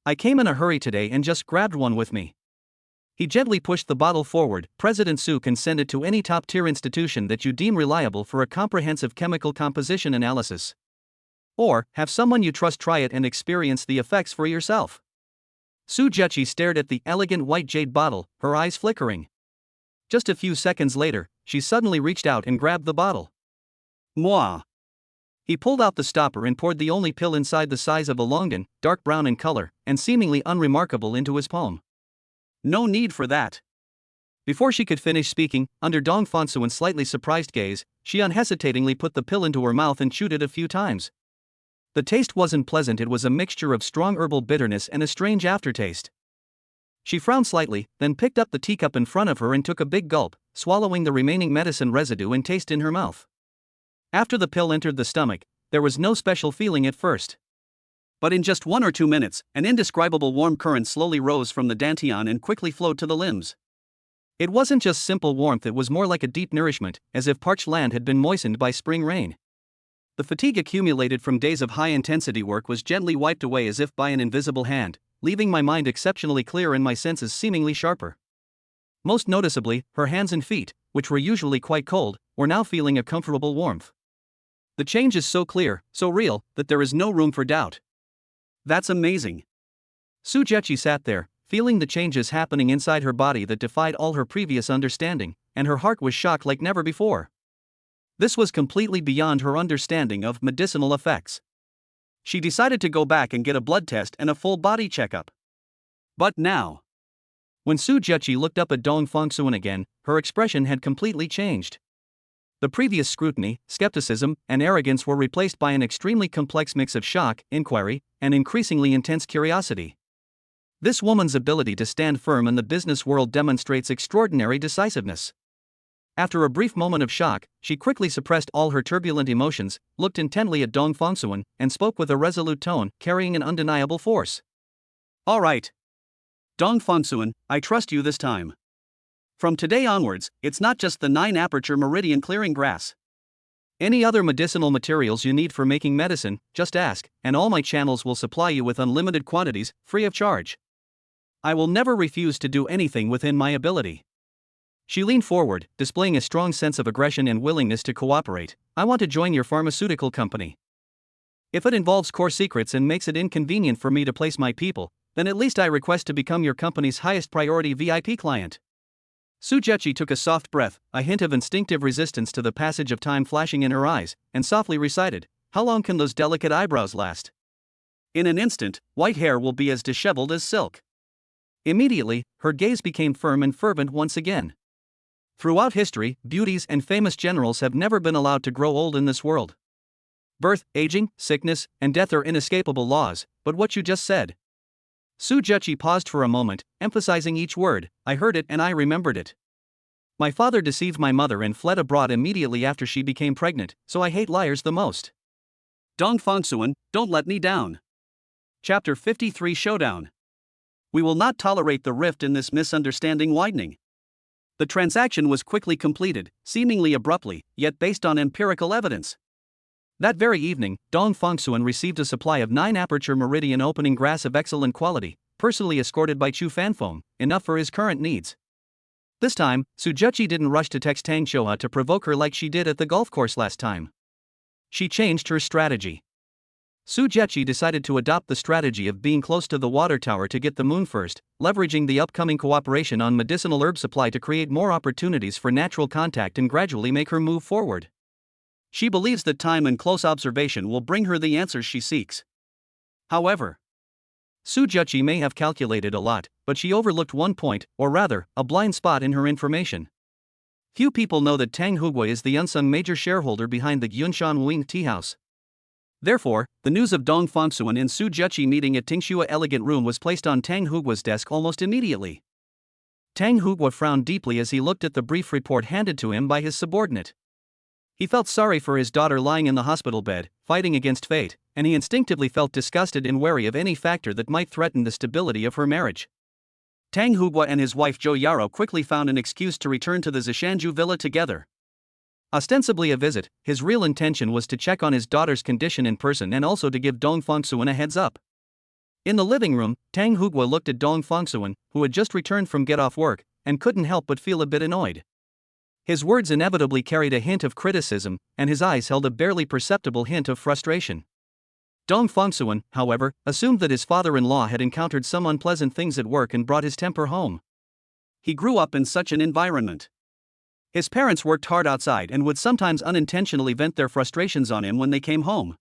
Speaker 1: "I came in a hurry today and just grabbed one with me." He gently pushed the bottle forward. "President Su can send it to any top-tier institution that you deem reliable for a comprehensive chemical composition analysis. Or, have someone you trust try it and experience the effects for yourself." Su Zheqi stared at the elegant white jade bottle, her eyes flickering. Just a few seconds later, she suddenly reached out and grabbed the bottle. Moi! He pulled out the stopper and poured the only pill inside the size of a longan, dark brown in color, and seemingly unremarkable, into his palm. "No need for that." Before she could finish speaking, under Dong Fongsuan's slightly surprised gaze, she unhesitatingly put the pill into her mouth and chewed it a few times. The taste wasn't pleasant. It was a mixture of strong herbal bitterness and a strange aftertaste. She frowned slightly, then picked up the teacup in front of her and took a big gulp, swallowing the remaining medicine residue and taste in her mouth. After the pill entered the stomach, there was no special feeling at first. But in just 1 or 2 minutes, an indescribable warm current slowly rose from the dantian and quickly flowed to the limbs. It wasn't just simple warmth, it was more like a deep nourishment, as if parched land had been moistened by spring rain. The fatigue accumulated from days of high-intensity work was gently wiped away as if by an invisible hand, leaving my mind exceptionally clear and my senses seemingly sharper. Most noticeably, her hands and feet, which were usually quite cold, were now feeling a comfortable warmth. The change is so clear, so real, that there is no room for doubt. That's amazing. Su Zheqi sat there, feeling the changes happening inside her body that defied all her previous understanding, and her heart was shocked like never before. This was completely beyond her understanding of medicinal effects. She decided to go back and get a blood test and a full body checkup. But now, when Su Zheqi looked up at Dong Fongsuan again, her expression had completely changed. The previous scrutiny, skepticism, and arrogance were replaced by an extremely complex mix of shock, inquiry, and increasingly intense curiosity. This woman's ability to stand firm in the business world demonstrates extraordinary decisiveness. After a brief moment of shock, she quickly suppressed all her turbulent emotions, looked intently at Dong Fongsuan, and spoke with a resolute tone, carrying an undeniable force. "All right. Dong Fongsuan, I trust you this time. From today onwards, it's not just the 9-aperture meridian clearing grass. Any other medicinal materials you need for making medicine, just ask, and all my channels will supply you with unlimited quantities, free of charge. I will never refuse to do anything within my ability." She leaned forward, displaying a strong sense of aggression and willingness to cooperate. "I want to join your pharmaceutical company. If it involves core secrets and makes it inconvenient for me to place my people, then at least I request to become your company's highest priority VIP client." Su Zheqi took a soft breath, a hint of instinctive resistance to the passage of time flashing in her eyes, and softly recited, "How long can those delicate eyebrows last? In an instant, white hair will be as disheveled as silk." Immediately, her gaze became firm and fervent once again. Throughout history, beauties and famous generals have never been allowed to grow old in this world. Birth, aging, sickness, and death are inescapable laws, but what you just said. Su Zheqi paused for a moment, emphasizing each word. "I heard it and I remembered it. My father deceived my mother and fled abroad immediately after she became pregnant, so I hate liars the most. Dong Fongsuan, don't let me down." Chapter 53 Showdown. We will not tolerate the rift in this misunderstanding widening. The transaction was quickly completed, seemingly abruptly, yet based on empirical evidence. That very evening, Dong Fongsuan received a supply of 9-aperture meridian opening grass of excellent quality, personally escorted by Chu Fanfeng, enough for his current needs. This time, Sujechi didn't rush to text Tang Shoha to provoke her like she did at the golf course last time. She changed her strategy. Sujechi decided to adopt the strategy of being close to the water tower to get the moon first, leveraging the upcoming cooperation on medicinal herb supply to create more opportunities for natural contact and gradually make her move forward. She believes that time and close observation will bring her the answers she seeks. However, Sujechi may have calculated a lot, but she overlooked one point, or rather, a blind spot in her information. Few people know that Tang Hugui is the unsung major shareholder behind the Yunshan Wing Tea House. Therefore, the news of Dong Fangsuan and Sujechi meeting at Tingxua Elegant Room was placed on Tang Hugua's desk almost immediately. Tang Hugua frowned deeply as he looked at the brief report handed to him by his subordinate. He felt sorry for his daughter lying in the hospital bed, fighting against fate, and he instinctively felt disgusted and wary of any factor that might threaten the stability of her marriage. Tang Hugua and his wife Zhou Yaro quickly found an excuse to return to the Zishanju villa together. Ostensibly a visit, his real intention was to check on his daughter's condition in person and also to give Dong Fangsuan a heads up. In the living room, Tang Hugua looked at Dong Fangsuan, who had just returned from get off work, and couldn't help but feel a bit annoyed. His words inevitably carried a hint of criticism, and his eyes held a barely perceptible hint of frustration. Dong Fangsuan, however, assumed that his father-in-law had encountered some unpleasant things at work and brought his temper home. He grew up in such an environment. His parents worked hard outside and would sometimes unintentionally vent their frustrations on him when they came home.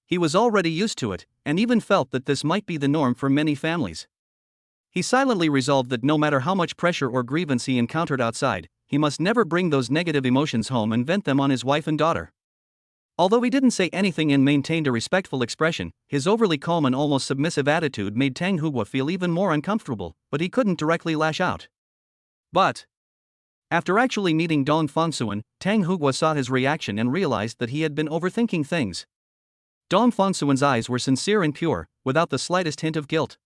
Speaker 1: He was already used to it, and even felt that this might be the norm for many families. He silently resolved that no matter how much pressure or grievance he encountered outside, he must never bring those negative emotions home and vent them on his wife and daughter. Although he didn't say anything and maintained a respectful expression, his overly calm and almost submissive attitude made Tang Hugua feel even more uncomfortable, but he couldn't directly lash out. But after actually meeting Dong Fangsuan, Tang Hugua saw his reaction and realized that he had been overthinking things. Dong Fangsuan's eyes were sincere and pure, without the slightest hint of guilt.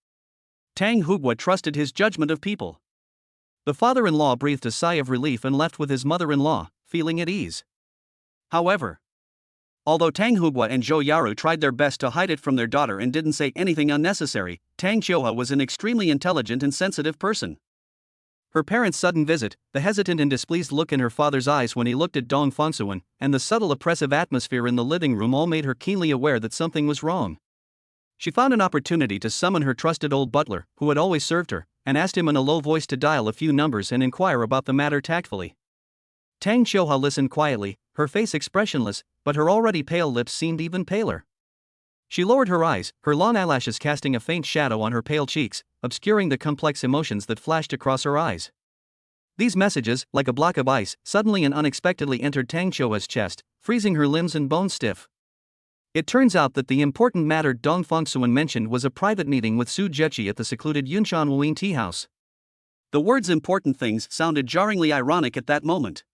Speaker 1: Tang Hugua trusted his judgment of people. The father-in-law breathed a sigh of relief and left with his mother-in-law, feeling at ease. However, although Tang Hugua and Zhou Yaru tried their best to hide it from their daughter and didn't say anything unnecessary, Tang Xiuha was an extremely intelligent and sensitive person. Her parents' sudden visit, the hesitant and displeased look in her father's eyes when he looked at Dong Fangsuan, and the subtle oppressive atmosphere in the living room all made her keenly aware that something was wrong. She found an opportunity to summon her trusted old butler, who had always served her, and asked him in a low voice to dial a few numbers and inquire about the matter tactfully. Tang Xiuha listened quietly, her face expressionless, but her already pale lips seemed even paler. She lowered her eyes, her long eyelashes casting a faint shadow on her pale cheeks, obscuring the complex emotions that flashed across her eyes. These messages, like a block of ice, suddenly and unexpectedly entered Tang Xiuha's chest, freezing her limbs and bones stiff. It turns out that the important matter Dong Fangsuan mentioned was a private meeting with Su Jechi at the secluded Yunshan Wing Tea House. The words important things sounded jarringly ironic at that moment.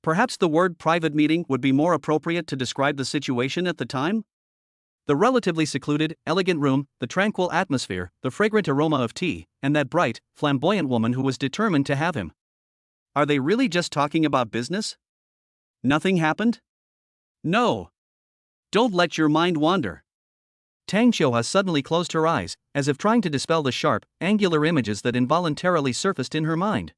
Speaker 1: Perhaps the word private meeting would be more appropriate to describe the situation at the time? The relatively secluded, elegant room, the tranquil atmosphere, the fragrant aroma of tea, and that bright, flamboyant woman who was determined to have him. Are they really just talking about business? Nothing happened? No. Don't let your mind wander. Tang Xiuha suddenly closed her eyes, as if trying to dispel the sharp, angular images that involuntarily surfaced in her mind.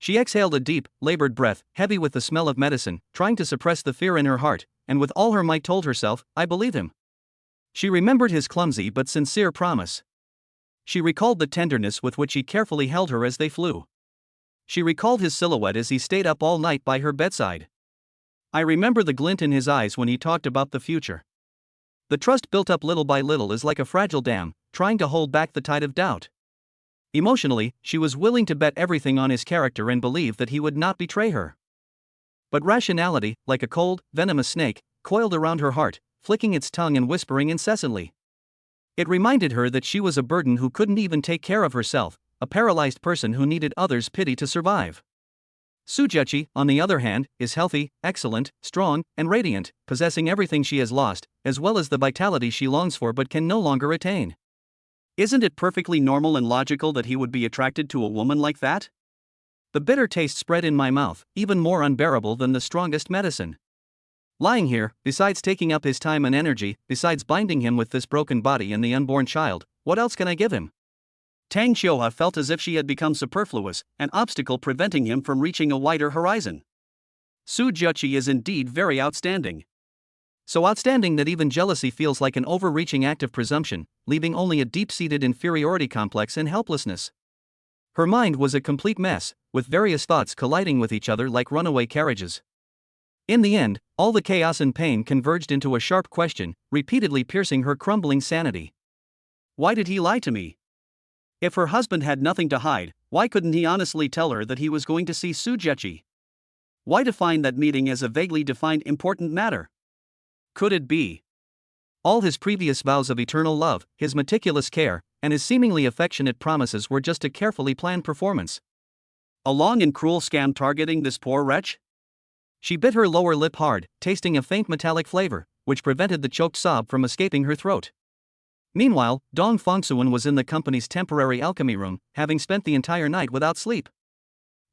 Speaker 1: She exhaled a deep, labored breath, heavy with the smell of medicine, trying to suppress the fear in her heart, and with all her might told herself, I believe him. She remembered his clumsy but sincere promise. She recalled the tenderness with which he carefully held her as they flew. She recalled his silhouette as he stayed up all night by her bedside. I remember the glint in his eyes when he talked about the future. The trust built up little by little is like a fragile dam, trying to hold back the tide of doubt. Emotionally, she was willing to bet everything on his character and believe that he would not betray her. But rationality, like a cold, venomous snake, coiled around her heart, flicking its tongue and whispering incessantly. It reminded her that she was a burden who couldn't even take care of herself, a paralyzed person who needed others' pity to survive. Sujechi, on the other hand, is healthy, excellent, strong, and radiant, possessing everything she has lost, as well as the vitality she longs for but can no longer attain. Isn't it perfectly normal and logical that he would be attracted to a woman like that? The bitter taste spread in my mouth, even more unbearable than the strongest medicine. Lying here, besides taking up his time and energy, besides binding him with this broken body and the unborn child, what else can I give him? Tang Xiuhua felt as if she had become superfluous, an obstacle preventing him from reaching a wider horizon. Su Juqi is indeed very outstanding. So outstanding that even jealousy feels like an overreaching act of presumption, leaving only a deep-seated inferiority complex and helplessness. Her mind was a complete mess, with various thoughts colliding with each other like runaway carriages. In the end, all the chaos and pain converged into a sharp question, repeatedly piercing her crumbling sanity. Why did he lie to me? If her husband had nothing to hide, why couldn't he honestly tell her that he was going to see Su Juqi? Why define that meeting as a vaguely defined important matter? Could it be all his previous vows of eternal love, his meticulous care, and his seemingly affectionate promises were just a carefully planned performance? A long and cruel scam targeting this poor wretch? She bit her lower lip hard, tasting a faint metallic flavor, which prevented the choked sob from escaping her throat. Meanwhile, Dong Fongsuan was in the company's temporary alchemy room, having spent the entire night without sleep.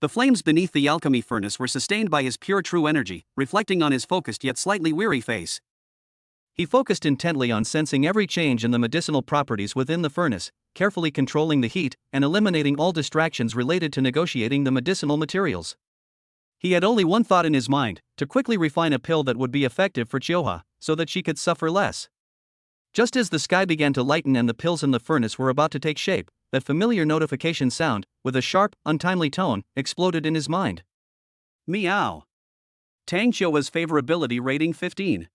Speaker 1: The flames beneath the alchemy furnace were sustained by his pure true energy, reflecting on his focused yet slightly weary face. He focused intently on sensing every change in the medicinal properties within the furnace, carefully controlling the heat and eliminating all distractions related to negotiating the medicinal materials. He had only one thought in his mind: to quickly refine a pill that would be effective for Xiuhua, so that she could suffer less. Just as the sky began to lighten and the pills in the furnace were about to take shape, that familiar notification sound, with a sharp, untimely tone, exploded in his mind. Meow. Tang Xiuhua's favorability rating 15.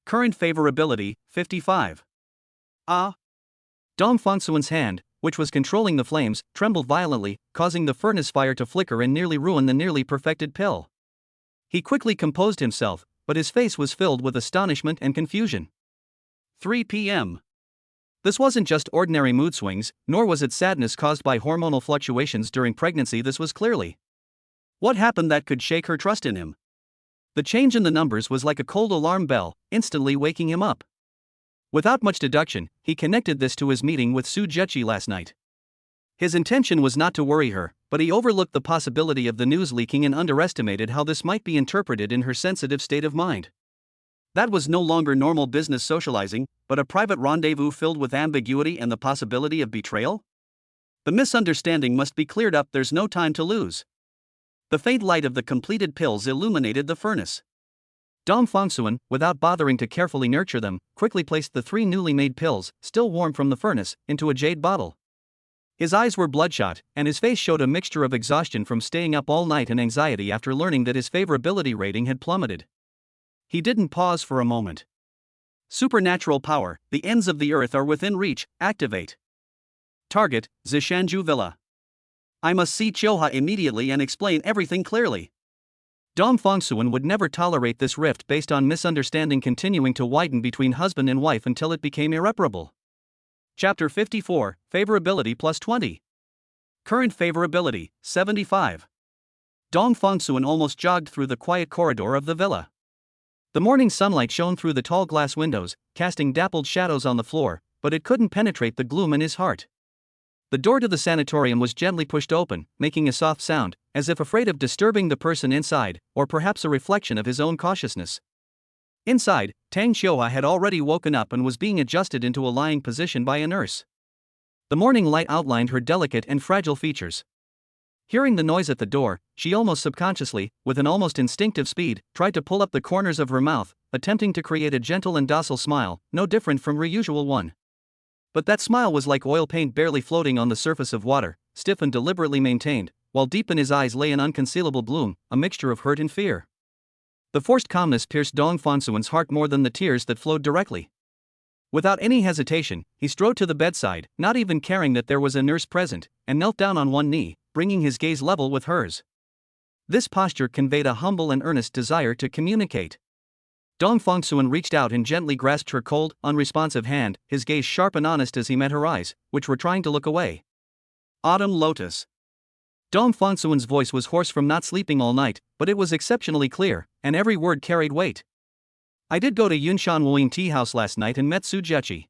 Speaker 1: Current favorability, 55. Ah. Dong Fongsuan's hand, which was controlling the flames, trembled violently, causing the furnace fire to flicker and nearly ruin the nearly perfected pill. He quickly composed himself, but his face was filled with astonishment and confusion. 3 p.m. This wasn't just ordinary mood swings, nor was it sadness caused by hormonal fluctuations during pregnancy. This was clearly what happened that could shake her trust in him. The change in the numbers was like a cold alarm bell, instantly waking him up. Without much deduction, he connected this to his meeting with Su Juqi last night. His intention was not to worry her, but he overlooked the possibility of the news leaking and underestimated how this might be interpreted in her sensitive state of mind. That was no longer normal business socializing, but a private rendezvous filled with ambiguity and the possibility of betrayal? The misunderstanding must be cleared up. There's no time to lose. The faint light of the completed pills illuminated the furnace. Dong Fongsuan, without bothering to carefully nurture them, quickly placed the 3 newly made pills, still warm from the furnace, into a jade bottle. His eyes were bloodshot, and his face showed a mixture of exhaustion from staying up all night and anxiety after learning that his favorability rating had plummeted. He didn't pause for a moment. Supernatural power, the ends of the earth are within reach, activate. Target, Zishanju Villa. I must see Xiuhua immediately and explain everything clearly. Dong Fongsuan would never tolerate this rift based on misunderstanding continuing to widen between husband and wife until it became irreparable. Chapter 54, Favorability plus 20. Current favorability, 75. Dong Fongsuan almost jogged through the quiet corridor of the villa. The morning sunlight shone through the tall glass windows, casting dappled shadows on the floor, but it couldn't penetrate the gloom in his heart. The door to the sanatorium was gently pushed open, making a soft sound, as if afraid of disturbing the person inside, or perhaps a reflection of his own cautiousness. Inside, Tang Xiuhua had already woken up and was being adjusted into a lying position by a nurse. The morning light outlined her delicate and fragile features. Hearing the noise at the door, she almost subconsciously, with an almost instinctive speed, tried to pull up the corners of her mouth, attempting to create a gentle and docile smile, no different from her usual one. But that smile was like oil paint barely floating on the surface of water, stiff and deliberately maintained, while deep in his eyes lay an unconcealable gloom, a mixture of hurt and fear. The forced calmness pierced Dong Fongsuan's heart more than the tears that flowed directly. Without any hesitation, he strode to the bedside, not even caring that there was a nurse present, and knelt down on one knee, bringing his gaze level with hers. This posture conveyed a humble and earnest desire to communicate. Dong Fongsuan reached out and gently grasped her cold, unresponsive hand, his gaze sharp and honest as he met her eyes, which were trying to look away. Autumn Lotus. Dong Fongsuan's voice was hoarse from not sleeping all night, but it was exceptionally clear, and every word carried weight. I did go to Yunshan Wuyin tea house last night and met Su Juqi.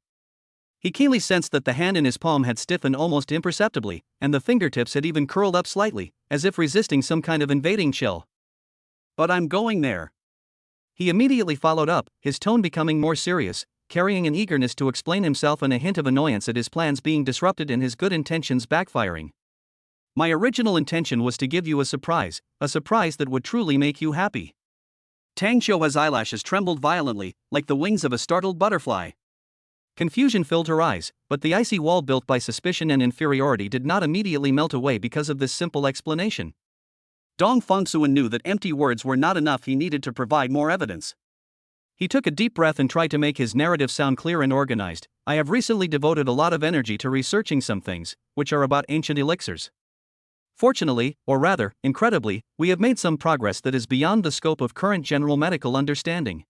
Speaker 1: He keenly sensed that the hand in his palm had stiffened almost imperceptibly, and the fingertips had even curled up slightly, as if resisting some kind of invading chill. But I'm going there. He immediately followed up, his tone becoming more serious. carrying an eagerness to explain himself and a hint of annoyance at his plans being disrupted and his good intentions backfiring. My original intention was to give you a surprise that would truly make you happy. Tang Xiuhua's eyelashes trembled violently, like the wings of a startled butterfly. Confusion filled her eyes, but the icy wall built by suspicion and inferiority did not immediately melt away because of this simple explanation. Dong Fengsuan knew that empty words were not enough, he needed to provide more evidence. He took a deep breath and tried to make his narrative sound clear and organized. I have recently devoted a lot of energy to researching some things, which are about ancient elixirs. Fortunately, or rather, incredibly, we have made some progress that is beyond the scope of current general medical understanding.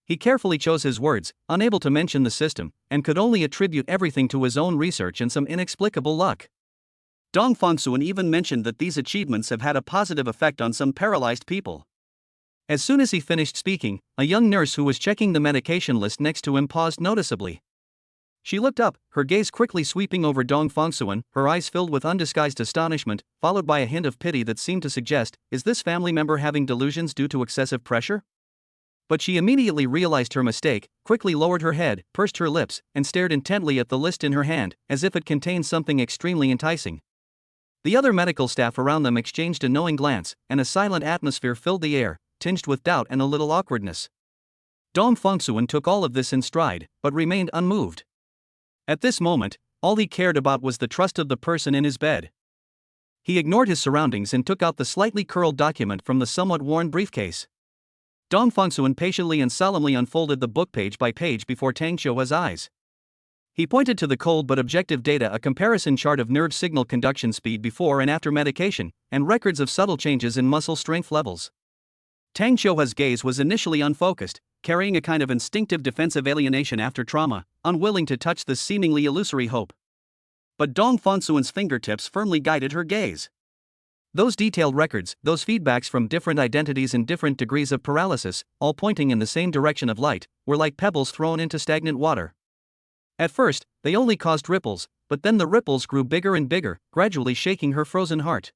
Speaker 1: He carefully chose his words, unable to mention the system, and could only attribute everything to his own research and some inexplicable luck. Dong Fengsuan even mentioned that these achievements have had a positive effect on some paralyzed people. As soon as he finished speaking, a young nurse who was checking the medication list next to him paused noticeably. She looked up, her gaze quickly sweeping over Dong Fengsuan, her eyes filled with undisguised astonishment, followed by a hint of pity that seemed to suggest, is this family member having delusions due to excessive pressure? But she immediately realized her mistake, quickly lowered her head, pursed her lips, and stared intently at the list in her hand, as if it contained something extremely enticing. The other medical staff around them exchanged a knowing glance, and a silent atmosphere filled the air, tinged with doubt and a little awkwardness. Dong Fengsuan took all of this in stride, but remained unmoved. At this moment, all he cared about was the trust of the person in his bed. He ignored his surroundings and took out the slightly curled document from the somewhat worn briefcase. Dong Fengsuan patiently and solemnly unfolded the book page by page before Tang Xiuhua's eyes. He pointed to the cold but objective data, a comparison chart of nerve signal conduction speed before and after medication, and records of subtle changes in muscle strength levels. Tang Xiuhua's gaze was initially unfocused, carrying a kind of instinctive defensive alienation after trauma, unwilling to touch this seemingly illusory hope. But Dong Fengsuan's fingertips firmly guided her gaze. Those detailed records, those feedbacks from different identities and different degrees of paralysis, all pointing in the same direction of light, were like pebbles thrown into stagnant water. At first, they only caused ripples, but then the ripples grew bigger and bigger, gradually shaking her frozen heart.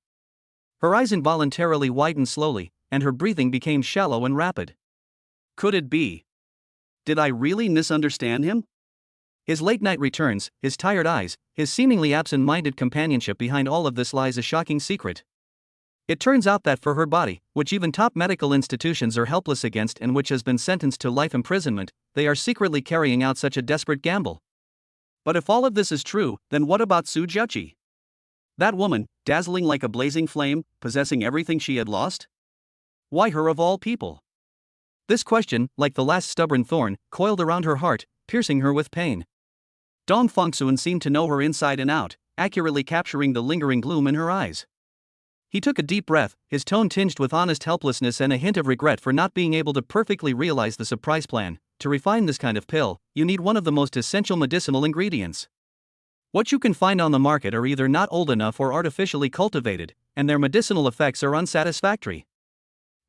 Speaker 1: Her eyes involuntarily widened slowly, and her breathing became shallow and rapid. Could it be? Did I really misunderstand him? His late-night returns, his tired eyes, his seemingly absent-minded companionship, behind all of this lies a shocking secret. It turns out that for her body, which even top medical institutions are helpless against and which has been sentenced to life imprisonment, they are secretly carrying out such a desperate gamble. But if all of this is true, then what about Su Jiaqi? That woman, dazzling like a blazing flame, possessing everything she had lost? Why her of all people? This question, like the last stubborn thorn, coiled around her heart, piercing her with pain. Dong Fengsuan seemed to know her inside and out, accurately capturing the lingering gloom in her eyes. He took a deep breath, his tone tinged with honest helplessness and a hint of regret for not being able to perfectly realize the surprise plan. To refine this kind of pill, you need one of the most essential medicinal ingredients. What you can find on the market are either not old enough or artificially cultivated, and their medicinal effects are unsatisfactory.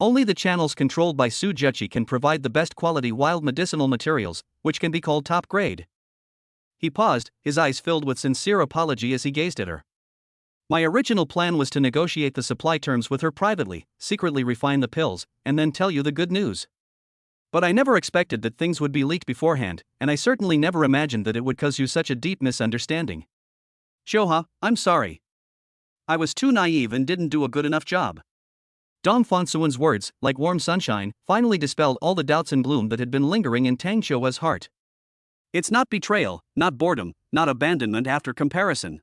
Speaker 1: Only the channels controlled by Su Jiaqi can provide the best quality wild medicinal materials, which can be called top grade. He paused, his eyes filled with sincere apology as he gazed at her. My original plan was to negotiate the supply terms with her privately, secretly refine the pills, and then tell you the good news. But I never expected that things would be leaked beforehand, and I certainly never imagined that it would cause you such a deep misunderstanding. Xiuhua, I'm sorry. I was too naive and didn't do a good enough job. Dong Fengsuan's words, like warm sunshine, finally dispelled all the doubts and gloom that had been lingering in Tang Xiuhua's heart. It's not betrayal, not boredom, not abandonment after comparison.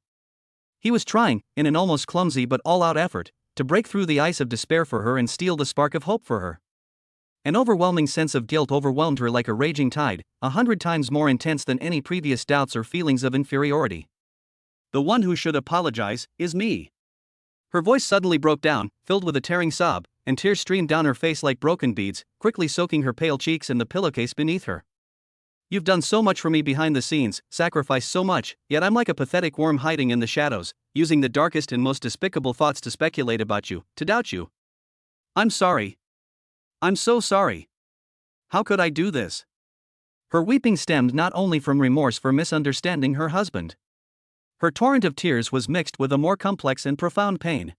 Speaker 1: He was trying, in an almost clumsy but all-out effort, to break through the ice of despair for her and steal the spark of hope for her. An overwhelming sense of guilt overwhelmed her like a raging tide, 100 times more intense than any previous doubts or feelings of inferiority. The one who should apologize is me. Her voice suddenly broke down, filled with a tearing sob, and tears streamed down her face like broken beads, quickly soaking her pale cheeks and the pillowcase beneath her. You've done so much for me behind the scenes, sacrificed so much, yet I'm like a pathetic worm hiding in the shadows, using the darkest and most despicable thoughts to speculate about you, to doubt you. I'm sorry. I'm so sorry. How could I do this? Her weeping stemmed not only from remorse for misunderstanding her husband. Her torrent of tears was mixed with a more complex and profound pain.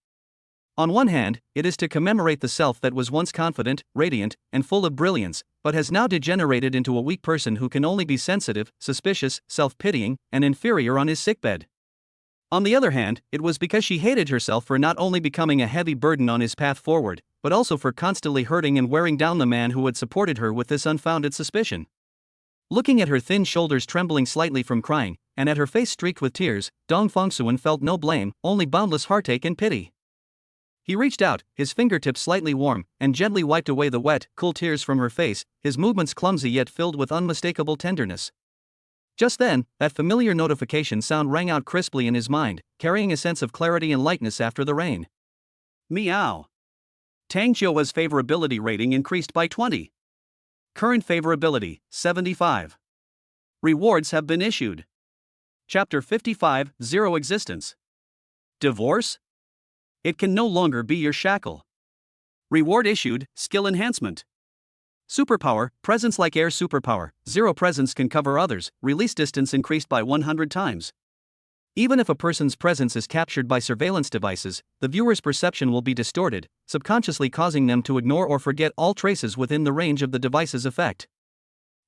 Speaker 1: On one hand, it is to commemorate the self that was once confident, radiant, and full of brilliance, but has now degenerated into a weak person who can only be sensitive, suspicious, self-pitying, and inferior on his sickbed. On the other hand, it was because she hated herself for not only becoming a heavy burden on his path forward, but also for constantly hurting and wearing down the man who had supported her with this unfounded suspicion. Looking at her thin shoulders trembling slightly from crying, and at her face streaked with tears, Dong Fongsuan felt no blame, only boundless heartache and pity. He reached out, his fingertips slightly warm, and gently wiped away the wet, cool tears from her face, his movements clumsy yet filled with unmistakable tenderness. Just then, that familiar notification sound rang out crisply in his mind, carrying a sense of clarity and lightness after the rain. Meow. Tang Xiuhua's favorability rating increased by 20. Current favorability, 75. Rewards have been issued. Chapter 55, Zero Existence. Divorce? It can no longer be your shackle. Reward issued, skill enhancement. Superpower, presence like air superpower, zero presence can cover others, release distance increased by 100 times. Even if a person's presence is captured by surveillance devices, the viewer's perception will be distorted, subconsciously causing them to ignore or forget all traces within the range of the device's effect.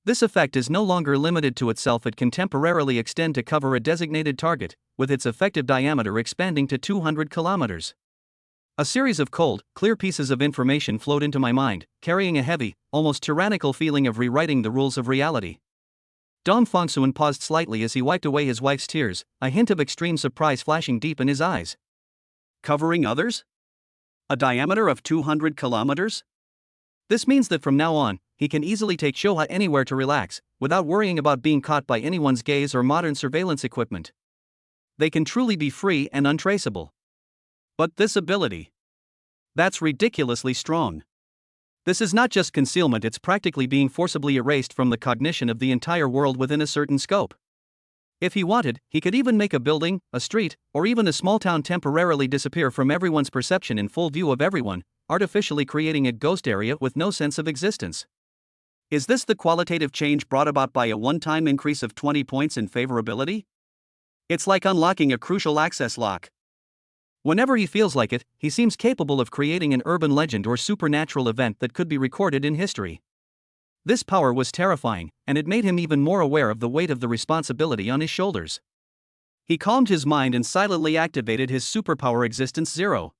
Speaker 1: This effect is no longer limited to itself, it can temporarily extend to cover a designated target, with its effective diameter expanding to 200 kilometers. A series of cold, clear pieces of information flowed into my mind, carrying a heavy, almost tyrannical feeling of rewriting the rules of reality. Dong Fongsuan paused slightly as he wiped away his wife's tears, a hint of extreme surprise flashing deep in his eyes. Covering others? A diameter of 200 kilometers? This means that from now on, he can easily take Xiuhua anywhere to relax, without worrying about being caught by anyone's gaze or modern surveillance equipment. They can truly be free and untraceable. But this ability, that's ridiculously strong. This is not just concealment, it's practically being forcibly erased from the cognition of the entire world within a certain scope. If he wanted, he could even make a building, a street, or even a small town temporarily disappear from everyone's perception in full view of everyone, artificially creating a ghost area with no sense of existence. Is this the qualitative change brought about by a one-time increase of 20 points in favorability? It's like unlocking a crucial access lock. Whenever he feels like it, he seems capable of creating an urban legend or supernatural event that could be recorded in history. This power was terrifying, and it made him even more aware of the weight of the responsibility on his shoulders. He calmed his mind and silently activated his superpower Existence Zero.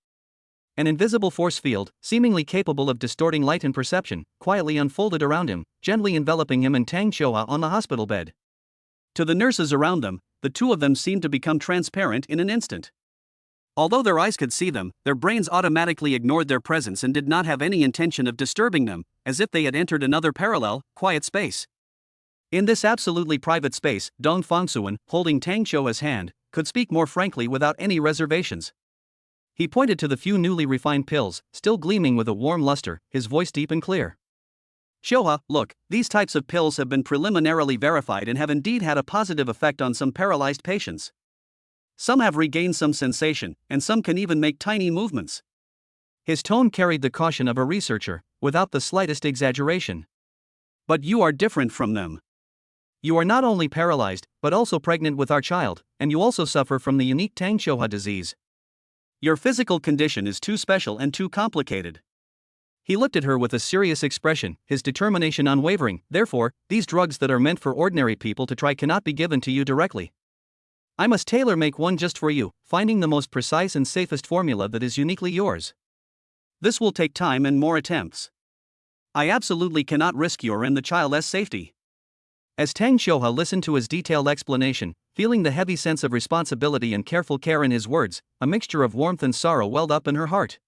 Speaker 1: An invisible force field, seemingly capable of distorting light and perception, quietly unfolded around him, gently enveloping him and Tang Xiuhua on the hospital bed. To the nurses around them, the two of them seemed to become transparent in an instant. Although their eyes could see them, their brains automatically ignored their presence and did not have any intention of disturbing them, as if they had entered another parallel, quiet space. In this absolutely private space, Dong Fongsuan, holding Tang Xiuhua's hand, could speak more frankly without any reservations. He pointed to the few newly refined pills, still gleaming with a warm luster, his voice deep and clear. Xiuhua, look, these types of pills have been preliminarily verified and have indeed had a positive effect on some paralyzed patients. Some have regained some sensation, and some can even make tiny movements. His tone carried the caution of a researcher, without the slightest exaggeration. But you are different from them. You are not only paralyzed, but also pregnant with our child, and you also suffer from the unique Tang Xiuhua disease. Your physical condition is too special and too complicated. He looked at her with a serious expression, his determination unwavering. Therefore, these drugs that are meant for ordinary people to try cannot be given to you directly. I must tailor-make one just for you, finding the most precise and safest formula that is uniquely yours. This will take time and more attempts. I absolutely cannot risk your and the child's safety. As Tang Xiuhua listened to his detailed explanation, feeling the heavy sense of responsibility and careful care in his words, a mixture of warmth and sorrow welled up in her heart.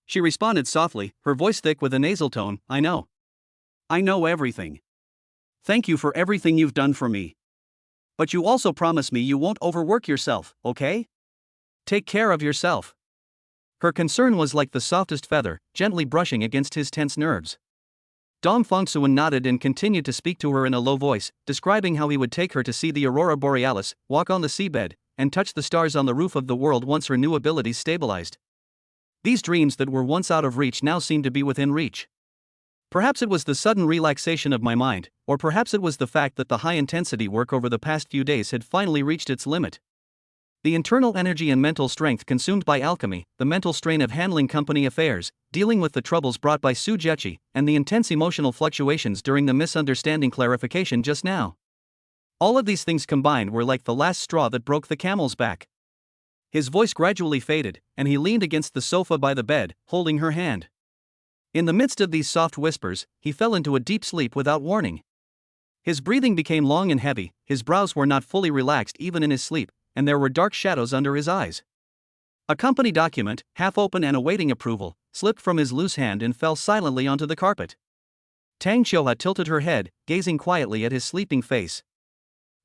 Speaker 1: She responded softly, her voice thick with a nasal tone, I know. I know everything. Thank you for everything you've done for me. But you also promise me you won't overwork yourself, okay? Take care of yourself. Her concern was like the softest feather, gently brushing against his tense nerves. Dong Fongsuan nodded and continued to speak to her in a low voice, describing how he would take her to see the aurora borealis, walk on the seabed, and touch the stars on the roof of the world once her new abilities stabilized. These dreams that were once out of reach now seemed to be within reach. Perhaps it was the sudden relaxation of my mind, or perhaps it was the fact that the high-intensity work over the past few days had finally reached its limit. The internal energy and mental strength consumed by alchemy, the mental strain of handling company affairs, dealing with the troubles brought by Sujechi, and the intense emotional fluctuations during the misunderstanding clarification just now. All of these things combined were like the last straw that broke the camel's back. His voice gradually faded, and he leaned against the sofa by the bed, holding her hand. In the midst of these soft whispers, he fell into a deep sleep without warning. His breathing became long and heavy, his brows were not fully relaxed even in his sleep, and there were dark shadows under his eyes. A company document, half open and awaiting approval, slipped from his loose hand and fell silently onto the carpet. Tang Qiuhua tilted her head, gazing quietly at his sleeping face.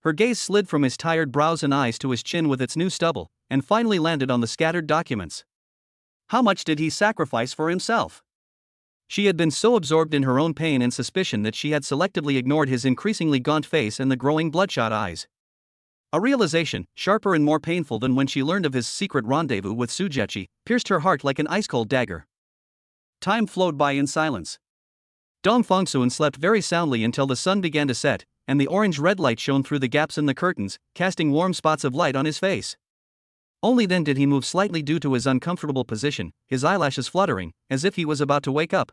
Speaker 1: Her gaze slid from his tired brows and eyes to his chin with its new stubble, and finally landed on the scattered documents. How much did he sacrifice for himself? She had been so absorbed in her own pain and suspicion that she had selectively ignored his increasingly gaunt face and the growing bloodshot eyes. A realization, sharper and more painful than when she learned of his secret rendezvous with Sujechi, pierced her heart like an ice-cold dagger. Time flowed by in silence. Dong Fongsuan slept very soundly until the sun began to set, and the orange-red light shone through the gaps in the curtains, casting warm spots of light on his face. Only then did he move slightly due to his uncomfortable position, his eyelashes fluttering, as if he was about to wake up.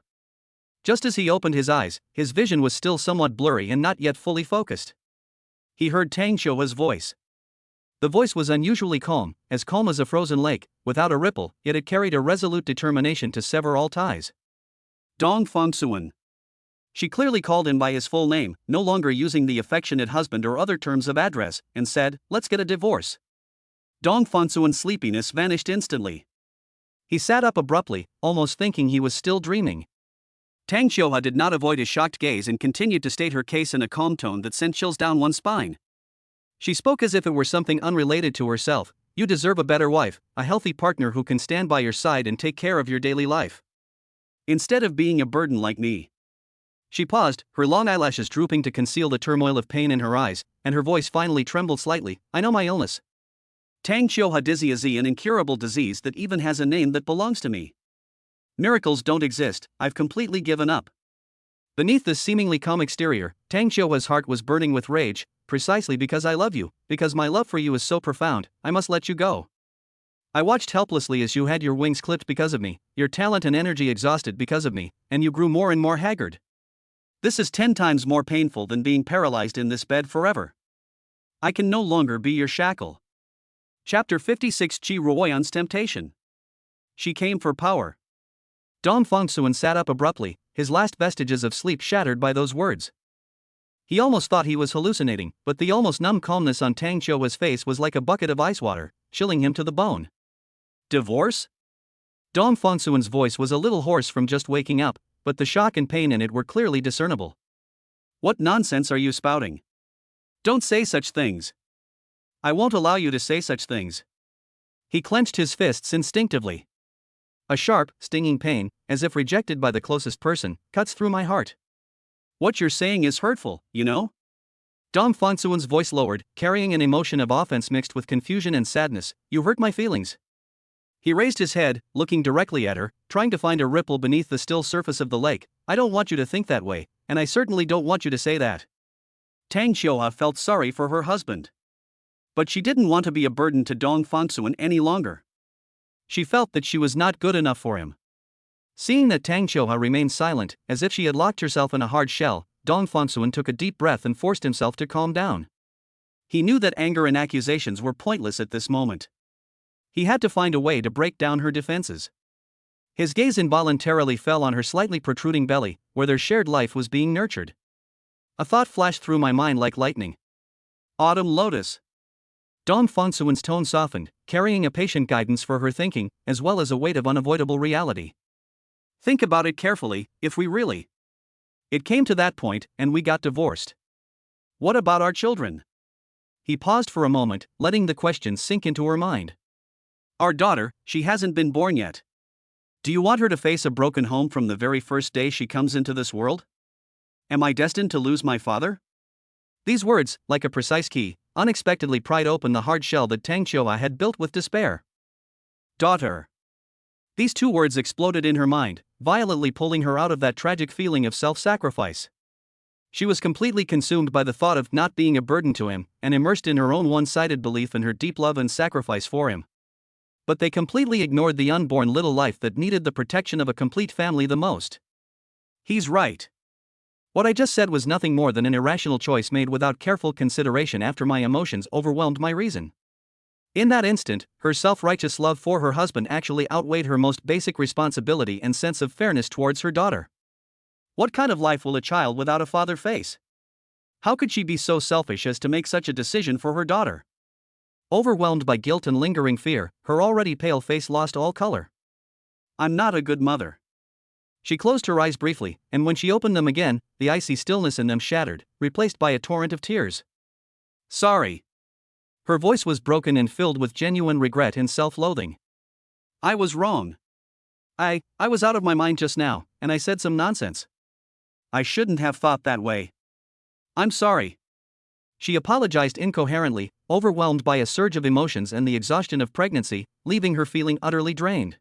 Speaker 1: Just as he opened his eyes, his vision was still somewhat blurry and not yet fully focused. He heard Tang Qiuhua's voice. The voice was unusually calm as a frozen lake, without a ripple, yet it carried a resolute determination to sever all ties. Dong Fongsuan. She clearly called him by his full name, no longer using the affectionate husband or other terms of address, and said, "Let's get a divorce." Dong Fongsuan's sleepiness vanished instantly. He sat up abruptly, almost thinking he was still dreaming. Tang Qiuhua did not avoid his shocked gaze and continued to state her case in a calm tone that sent chills down one's spine. She spoke as if it were something unrelated to herself. "You deserve a better wife, a healthy partner who can stand by your side and take care of your daily life. Instead of being a burden like me." She paused, her long eyelashes drooping to conceal the turmoil of pain in her eyes, and her voice finally trembled slightly. "I know my illness. Tang Qiuhua dizzy is an incurable disease that even has a name that belongs to me. Miracles don't exist, I've completely given up." Beneath this seemingly calm exterior, Tang Qiuhua's heart was burning with rage. "Precisely because I love you, because my love for you is so profound, I must let you go. I watched helplessly as you had your wings clipped because of me, your talent and energy exhausted because of me, and you grew more and more haggard. This is 10 times more painful than being paralyzed in this bed forever. I can no longer be your shackle." Chapter 56 Qi Ruoyan's Temptation. She came for power. Dong Fongsuan sat up abruptly, his last vestiges of sleep shattered by those words. He almost thought he was hallucinating, but the almost numb calmness on Tang Qiuhua's face was like a bucket of ice water, chilling him to the bone. "Divorce?" Dong Fongsuan's voice was a little hoarse from just waking up, but the shock and pain in it were clearly discernible. "What nonsense are you spouting? Don't say such things. I won't allow you to say such things." He clenched his fists instinctively. A sharp, stinging pain, as if rejected by the closest person, cuts through my heart. "What you're saying is hurtful, you know?" Dong Fongsuan's voice lowered, carrying an emotion of offense mixed with confusion and sadness. "You hurt my feelings." He raised his head, looking directly at her, trying to find a ripple beneath the still surface of the lake. "I don't want you to think that way, and I certainly don't want you to say that." Tang Qiuhua felt sorry for her husband. But she didn't want to be a burden to Dong Fongsuan any longer. She felt that she was not good enough for him. Seeing that Tang Qiuhua remained silent, as if she had locked herself in a hard shell, Dong Fongsuan took a deep breath and forced himself to calm down. He knew that anger and accusations were pointless at this moment. He had to find a way to break down her defenses. His gaze involuntarily fell on her slightly protruding belly, where their shared life was being nurtured. A thought flashed through my mind like lightning. Autumn lotus. Dong Fongsuan's tone softened, carrying a patient guidance for her thinking, as well as a weight of unavoidable reality. "Think about it carefully, if we really. It came to that point, and we got divorced. What about our children?" He paused for a moment, letting the question sink into her mind. "Our daughter, she hasn't been born yet. Do you want her to face a broken home from the very first day she comes into this world? Am I destined to lose my father?" These words, like a precise key, unexpectedly pried open the hard shell that Tang Qiuhua had built with despair. Daughter. These two words exploded in her mind, violently pulling her out of that tragic feeling of self-sacrifice. She was completely consumed by the thought of not being a burden to him, and immersed in her own one-sided belief in her deep love and sacrifice for him. But they completely ignored the unborn little life that needed the protection of a complete family the most. He's right. What I just said was nothing more than an irrational choice made without careful consideration after my emotions overwhelmed my reason. In that instant, her self-righteous love for her husband actually outweighed her most basic responsibility and sense of fairness towards her daughter. What kind of life will a child without a father face? How could she be so selfish as to make such a decision for her daughter? Overwhelmed by guilt and lingering fear, her already pale face lost all color. I'm not a good mother. She closed her eyes briefly, and when she opened them again, the icy stillness in them shattered, replaced by a torrent of tears. Sorry. Her voice was broken and filled with genuine regret and self-loathing. I was wrong. I was out of my mind just now, and I said some nonsense. I shouldn't have thought that way. I'm sorry. She apologized incoherently, overwhelmed by a surge of emotions and the exhaustion of pregnancy, leaving her feeling utterly drained.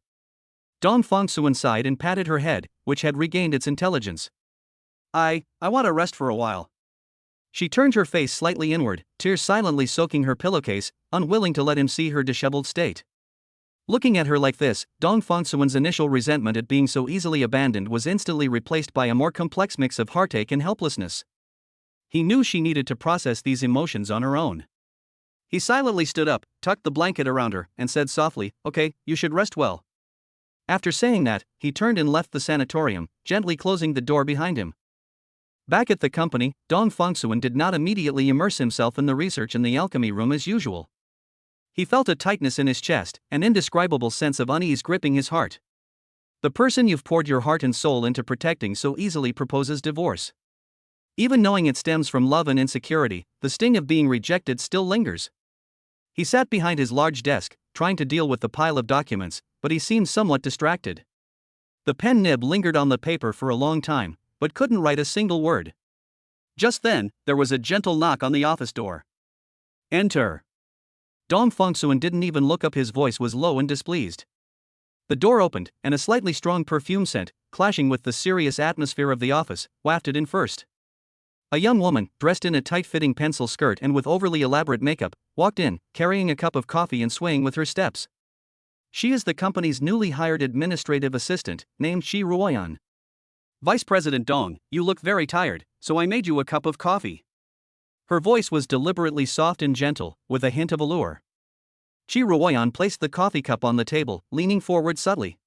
Speaker 1: Dong Fongsuan sighed and patted her head, which had regained its intelligence. I want to rest for a while. She turned her face slightly inward, tears silently soaking her pillowcase, unwilling to let him see her disheveled state. Looking at her like this, Dong Fongsuan's initial resentment at being so easily abandoned was instantly replaced by a more complex mix of heartache and helplessness. He knew she needed to process these emotions on her own. He silently stood up, tucked the blanket around her, and said softly, "Okay, you should rest well." After saying that, he turned and left the sanatorium, gently closing the door behind him. Back at the company, Dong Fongsuan did not immediately immerse himself in the research in the alchemy room as usual. He felt a tightness in his chest, an indescribable sense of unease gripping his heart. The person you've poured your heart and soul into protecting so easily proposes divorce. Even knowing it stems from love and insecurity, the sting of being rejected still lingers. He sat behind his large desk, trying to deal with the pile of documents, but he seemed somewhat distracted. The pen nib lingered on the paper for a long time, but couldn't write a single word. Just then, there was a gentle knock on the office door. Enter. Dong Fongsuan didn't even look up, his voice was low and displeased. The door opened, and a slightly strong perfume scent, clashing with the serious atmosphere of the office, wafted in first. A young woman, dressed in a tight-fitting pencil skirt and with overly elaborate makeup, walked in, carrying a cup of coffee and swaying with her steps. She is the company's newly hired administrative assistant, named Shi Ruoyan. Vice President Dong, you look very tired, so I made you a cup of coffee. Her voice was deliberately soft and gentle, with a hint of allure. Shi Ruoyan placed the coffee cup on the table, leaning forward subtly.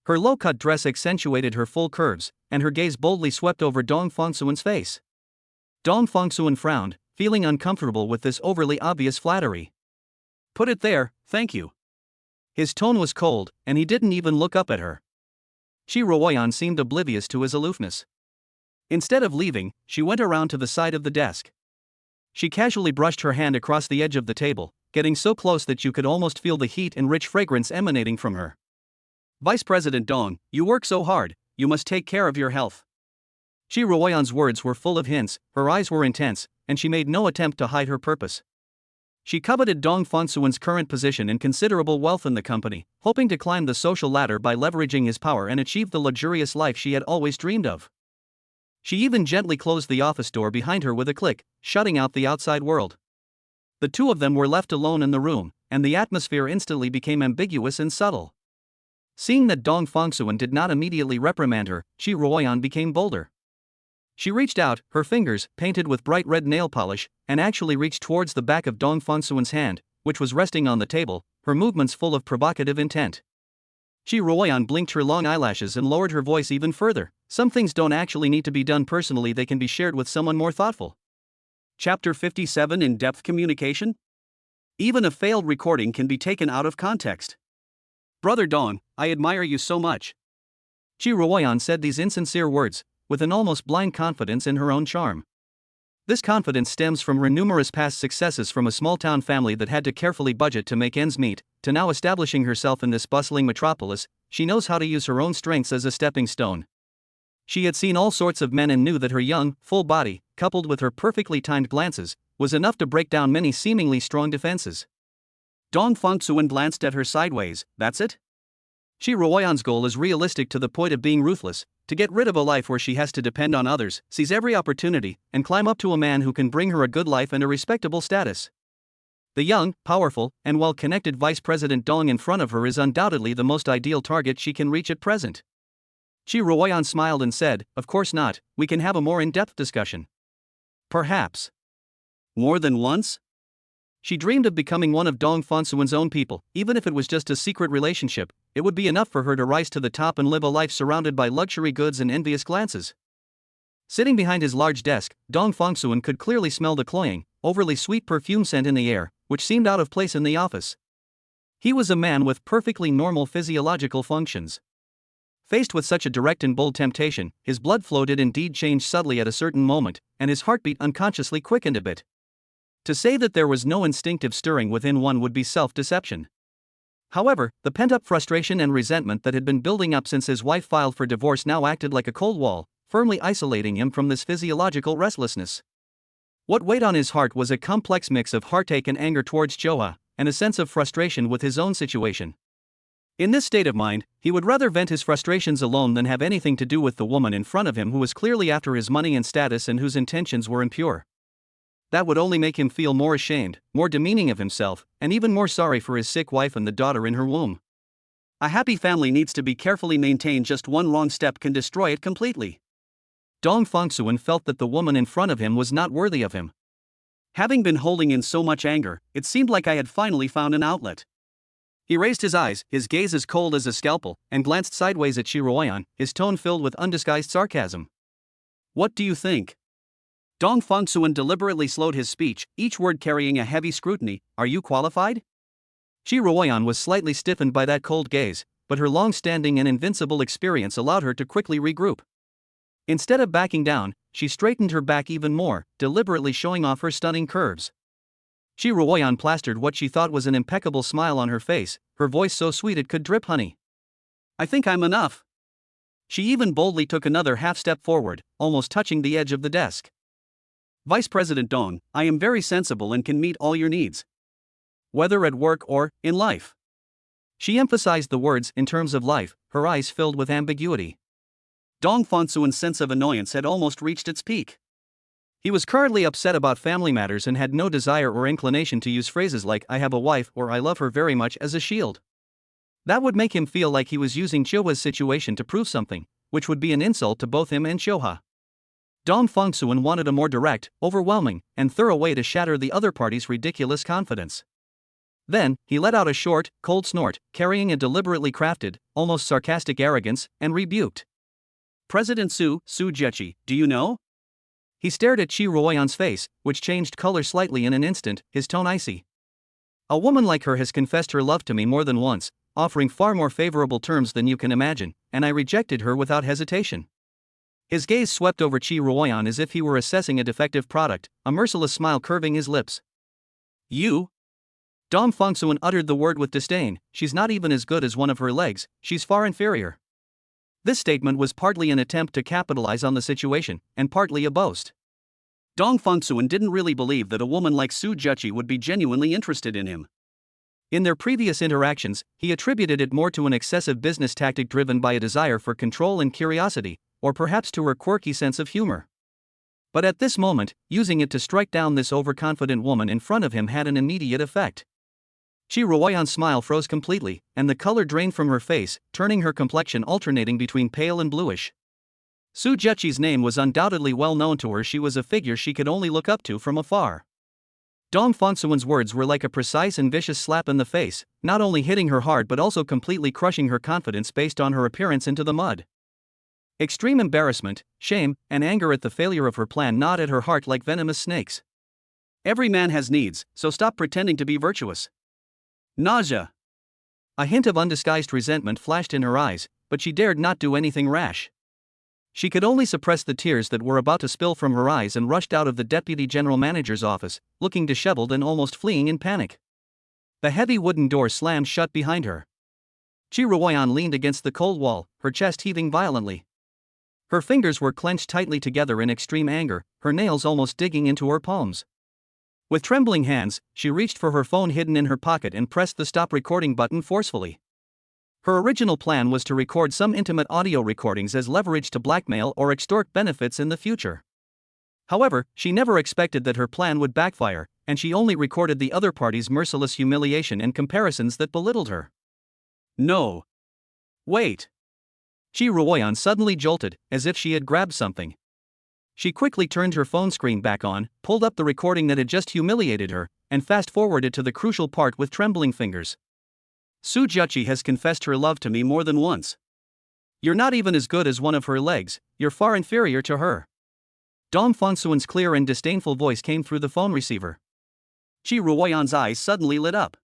Speaker 1: Her low-cut dress accentuated her full curves, and her gaze boldly swept over Dong Fongsuan's face. Dong Fongsuan frowned, feeling uncomfortable with this overly obvious flattery. Put it there, thank you. His tone was cold, and he didn't even look up at her. Shi Ruoyan seemed oblivious to his aloofness. Instead of leaving, she went around to the side of the desk. She casually brushed her hand across the edge of the table, getting so close that you could almost feel the heat and rich fragrance emanating from her. Vice President Dong, you work so hard, you must take care of your health. Shi Ruoyan's words were full of hints, her eyes were intense, and she made no attempt to hide her purpose. She coveted Dong Fongsuan's current position and considerable wealth in the company, hoping to climb the social ladder by leveraging his power and achieve the luxurious life she had always dreamed of. She even gently closed the office door behind her with a click, shutting out the outside world. The two of them were left alone in the room, and the atmosphere instantly became ambiguous and subtle. Seeing that Dong Fongsuan did not immediately reprimand her, Shi Ruoyan became bolder. She reached out, her fingers, painted with bright red nail polish, and actually reached towards the back of Dong Fongsuan's hand, which was resting on the table, her movements full of provocative intent. Shi Ruoyan blinked her long eyelashes and lowered her voice even further. Some things don't actually need to be done personally, they can be shared with someone more thoughtful. Chapter 57: In-depth communication? Even a failed recording can be taken out of context. Brother Dong, I admire you so much. Shi Ruoyan said these insincere words, with an almost blind confidence in her own charm. This confidence stems from her numerous past successes, from a small-town family that had to carefully budget to make ends meet, to now establishing herself in this bustling metropolis. She knows how to use her own strengths as a stepping stone. She had seen all sorts of men and knew that her young, full body, coupled with her perfectly timed glances, was enough to break down many seemingly strong defenses. Dong Fongsuan glanced at her sideways. That's it? Shi Ruoyan's goal is realistic to the point of being ruthless, To get rid of a life where she has to depend on others, seize every opportunity, and climb up to a man who can bring her a good life and a respectable status. The young, powerful, and well-connected Vice President Dong in front of her is undoubtedly the most ideal target she can reach at present. Chi Ruoyan smiled and said, "Of course not, we can have a more in-depth discussion." Perhaps. More than once? She dreamed of becoming one of Dong Fonsuan's own people. Even if it was just a secret relationship, it would be enough for her to rise to the top and live a life surrounded by luxury goods and envious glances. Sitting behind his large desk, Dong Fongsuan could clearly smell the cloying, overly sweet perfume scent in the air, which seemed out of place in the office. He was a man with perfectly normal physiological functions. Faced with such a direct and bold temptation, his blood flow did indeed change subtly at a certain moment, and his heartbeat unconsciously quickened a bit. To say that there was no instinctive stirring within one would be self-deception. However, the pent-up frustration and resentment that had been building up since his wife filed for divorce now acted like a cold wall, firmly isolating him from this physiological restlessness. What weighed on his heart was a complex mix of heartache and anger towards Choa, and a sense of frustration with his own situation. In this state of mind, he would rather vent his frustrations alone than have anything to do with the woman in front of him who was clearly after his money and status and whose intentions were impure. That would only make him feel more ashamed, more demeaning of himself, and even more sorry for his sick wife and the daughter in her womb. A happy family needs to be carefully maintained. Just one wrong step can destroy it completely. Dong Fongsuan felt that the woman in front of him was not worthy of him. Having been holding in so much anger, it seemed like I had finally found an outlet. He raised his eyes, his gaze as cold as a scalpel, and glanced sideways at Chi Ruoyan, his tone filled with undisguised sarcasm. "What do you think?" Dong Fongsuan deliberately slowed his speech, each word carrying a heavy scrutiny. "Are you qualified?" Chi Ruoyan was slightly stiffened by that cold gaze, but her long-standing and invincible experience allowed her to quickly regroup. Instead of backing down, she straightened her back even more, deliberately showing off her stunning curves. Chi Ruoyan plastered what she thought was an impeccable smile on her face, her voice so sweet it could drip honey. "I think I'm enough." She even boldly took another half-step forward, almost touching the edge of the desk. "Vice President Dong, I am very sensible and can meet all your needs. Whether at work or in life." She emphasized the words "in terms of life," her eyes filled with ambiguity. Dong Fongsuan's sense of annoyance had almost reached its peak. He was currently upset about family matters and had no desire or inclination to use phrases like "I have a wife" or "I love her very much" as a shield. That would make him feel like he was using Choa's situation to prove something, which would be an insult to both him and Choa. Dong Fongsuan wanted a more direct, overwhelming, and thorough way to shatter the other party's ridiculous confidence. Then, he let out a short, cold snort, carrying a deliberately crafted, almost sarcastic arrogance, and rebuked. "President Su Jechi, do you know?" He stared at Chi Ruoyan's face, which changed color slightly in an instant, his tone icy. "A woman like her has confessed her love to me more than once, offering far more favorable terms than you can imagine, and I rejected her without hesitation." His gaze swept over Chi Ruoyan as if he were assessing a defective product, a merciless smile curving his lips. "You?" Dong Fongsuan uttered the word with disdain. "She's not even as good as one of her legs, she's far inferior." This statement was partly an attempt to capitalize on the situation, and partly a boast. Dong Fongsuan didn't really believe that a woman like Su Jechi would be genuinely interested in him. In their previous interactions, he attributed it more to an excessive business tactic driven by a desire for control and curiosity, or perhaps to her quirky sense of humor. But at this moment, using it to strike down this overconfident woman in front of him had an immediate effect. Chi Ruoyan's smile froze completely, and the color drained from her face, turning her complexion alternating between pale and bluish. Su Jechi's name was undoubtedly well known to her. She was a figure she could only look up to from afar. Dong Fongsuan's words were like a precise and vicious slap in the face, not only hitting her hard but also completely crushing her confidence based on her appearance into the mud. Extreme embarrassment, shame, and anger at the failure of her plan gnawed at her heart like venomous snakes. "Every man has needs, so stop pretending to be virtuous." Nausea. A hint of undisguised resentment flashed in her eyes, but she dared not do anything rash. She could only suppress the tears that were about to spill from her eyes and rushed out of the deputy general manager's office, looking disheveled and almost fleeing in panic. The heavy wooden door slammed shut behind her. Chi Ruoyan leaned against the cold wall, her chest heaving violently. Her fingers were clenched tightly together in extreme anger, her nails almost digging into her palms. With trembling hands, she reached for her phone hidden in her pocket and pressed the stop recording button forcefully. Her original plan was to record some intimate audio recordings as leverage to blackmail or extort benefits in the future. However, she never expected that her plan would backfire, and she only recorded the other party's merciless humiliation and comparisons that belittled her. No. Wait. Chi Ruoyan suddenly jolted, as if she had grabbed something. She quickly turned her phone screen back on, pulled up the recording that had just humiliated her, and fast-forwarded to the crucial part with trembling fingers. Su Juchi has confessed her love to me more than once. You're not even as good as one of her legs, you're far inferior to her. Dong Fongsuan's clear and disdainful voice came through the phone receiver. Chi Ruoyan's eyes suddenly lit up.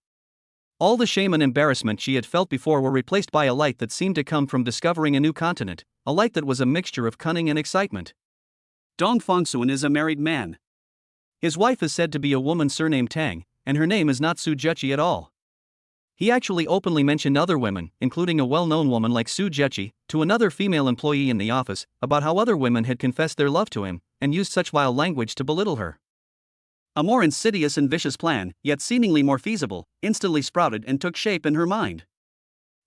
Speaker 1: All the shame and embarrassment she had felt before were replaced by a light that seemed to come from discovering a new continent, a light that was a mixture of cunning and excitement. Dong Fongsuan is a married man. His wife is said to be a woman surnamed Tang, and her name is not Su Juchi at all. He actually openly mentioned other women, including a well-known woman like Su Juchi, to another female employee in the office, about how other women had confessed their love to him, and used such vile language to belittle her. A more insidious and vicious plan, yet seemingly more feasible, instantly sprouted and took shape in her mind.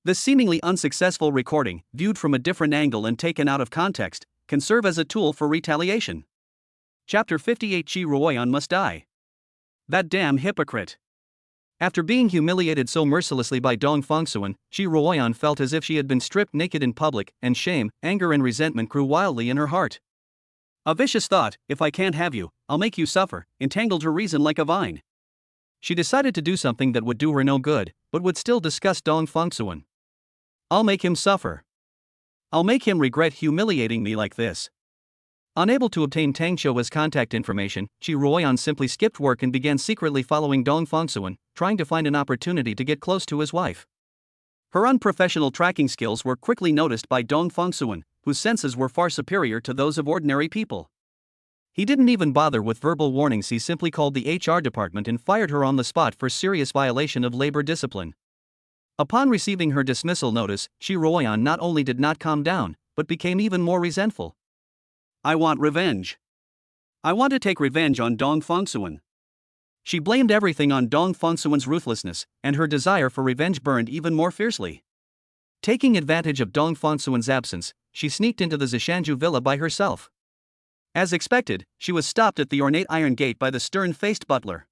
Speaker 1: This seemingly unsuccessful recording, viewed from a different angle and taken out of context, can serve as a tool for retaliation. Chapter 58 Chi Ruoyan must die. That damn hypocrite. After being humiliated so mercilessly by Dong Fongsuan, Chi Ruoyan felt as if she had been stripped naked in public, and shame, anger and resentment grew wildly in her heart. A vicious thought, if I can't have you, I'll make you suffer, entangled her reason like a vine. She decided to do something that would do her no good, but would still disgust Dong Fongsuan. I'll make him suffer. I'll make him regret humiliating me like this. Unable to obtain Tang Qiu's contact information, Chi Ruoyan simply skipped work and began secretly following Dong Fongsuan, trying to find an opportunity to get close to his wife. Her unprofessional tracking skills were quickly noticed by Dong Fongsuan, whose senses were far superior to those of ordinary people. He didn't even bother with verbal warnings, he simply called the HR department and fired her on the spot for serious violation of labor discipline. Upon receiving her dismissal notice, Chi Ruoyan not only did not calm down, but became even more resentful. I want revenge. I want to take revenge on Dong Fongsuan. She blamed everything on Dong Fongsuan's ruthlessness, and her desire for revenge burned even more fiercely. Taking advantage of Dong Fongsuan's absence, she sneaked into the Zishanju villa by herself. As expected, she was stopped at the ornate iron gate by the stern-faced butler.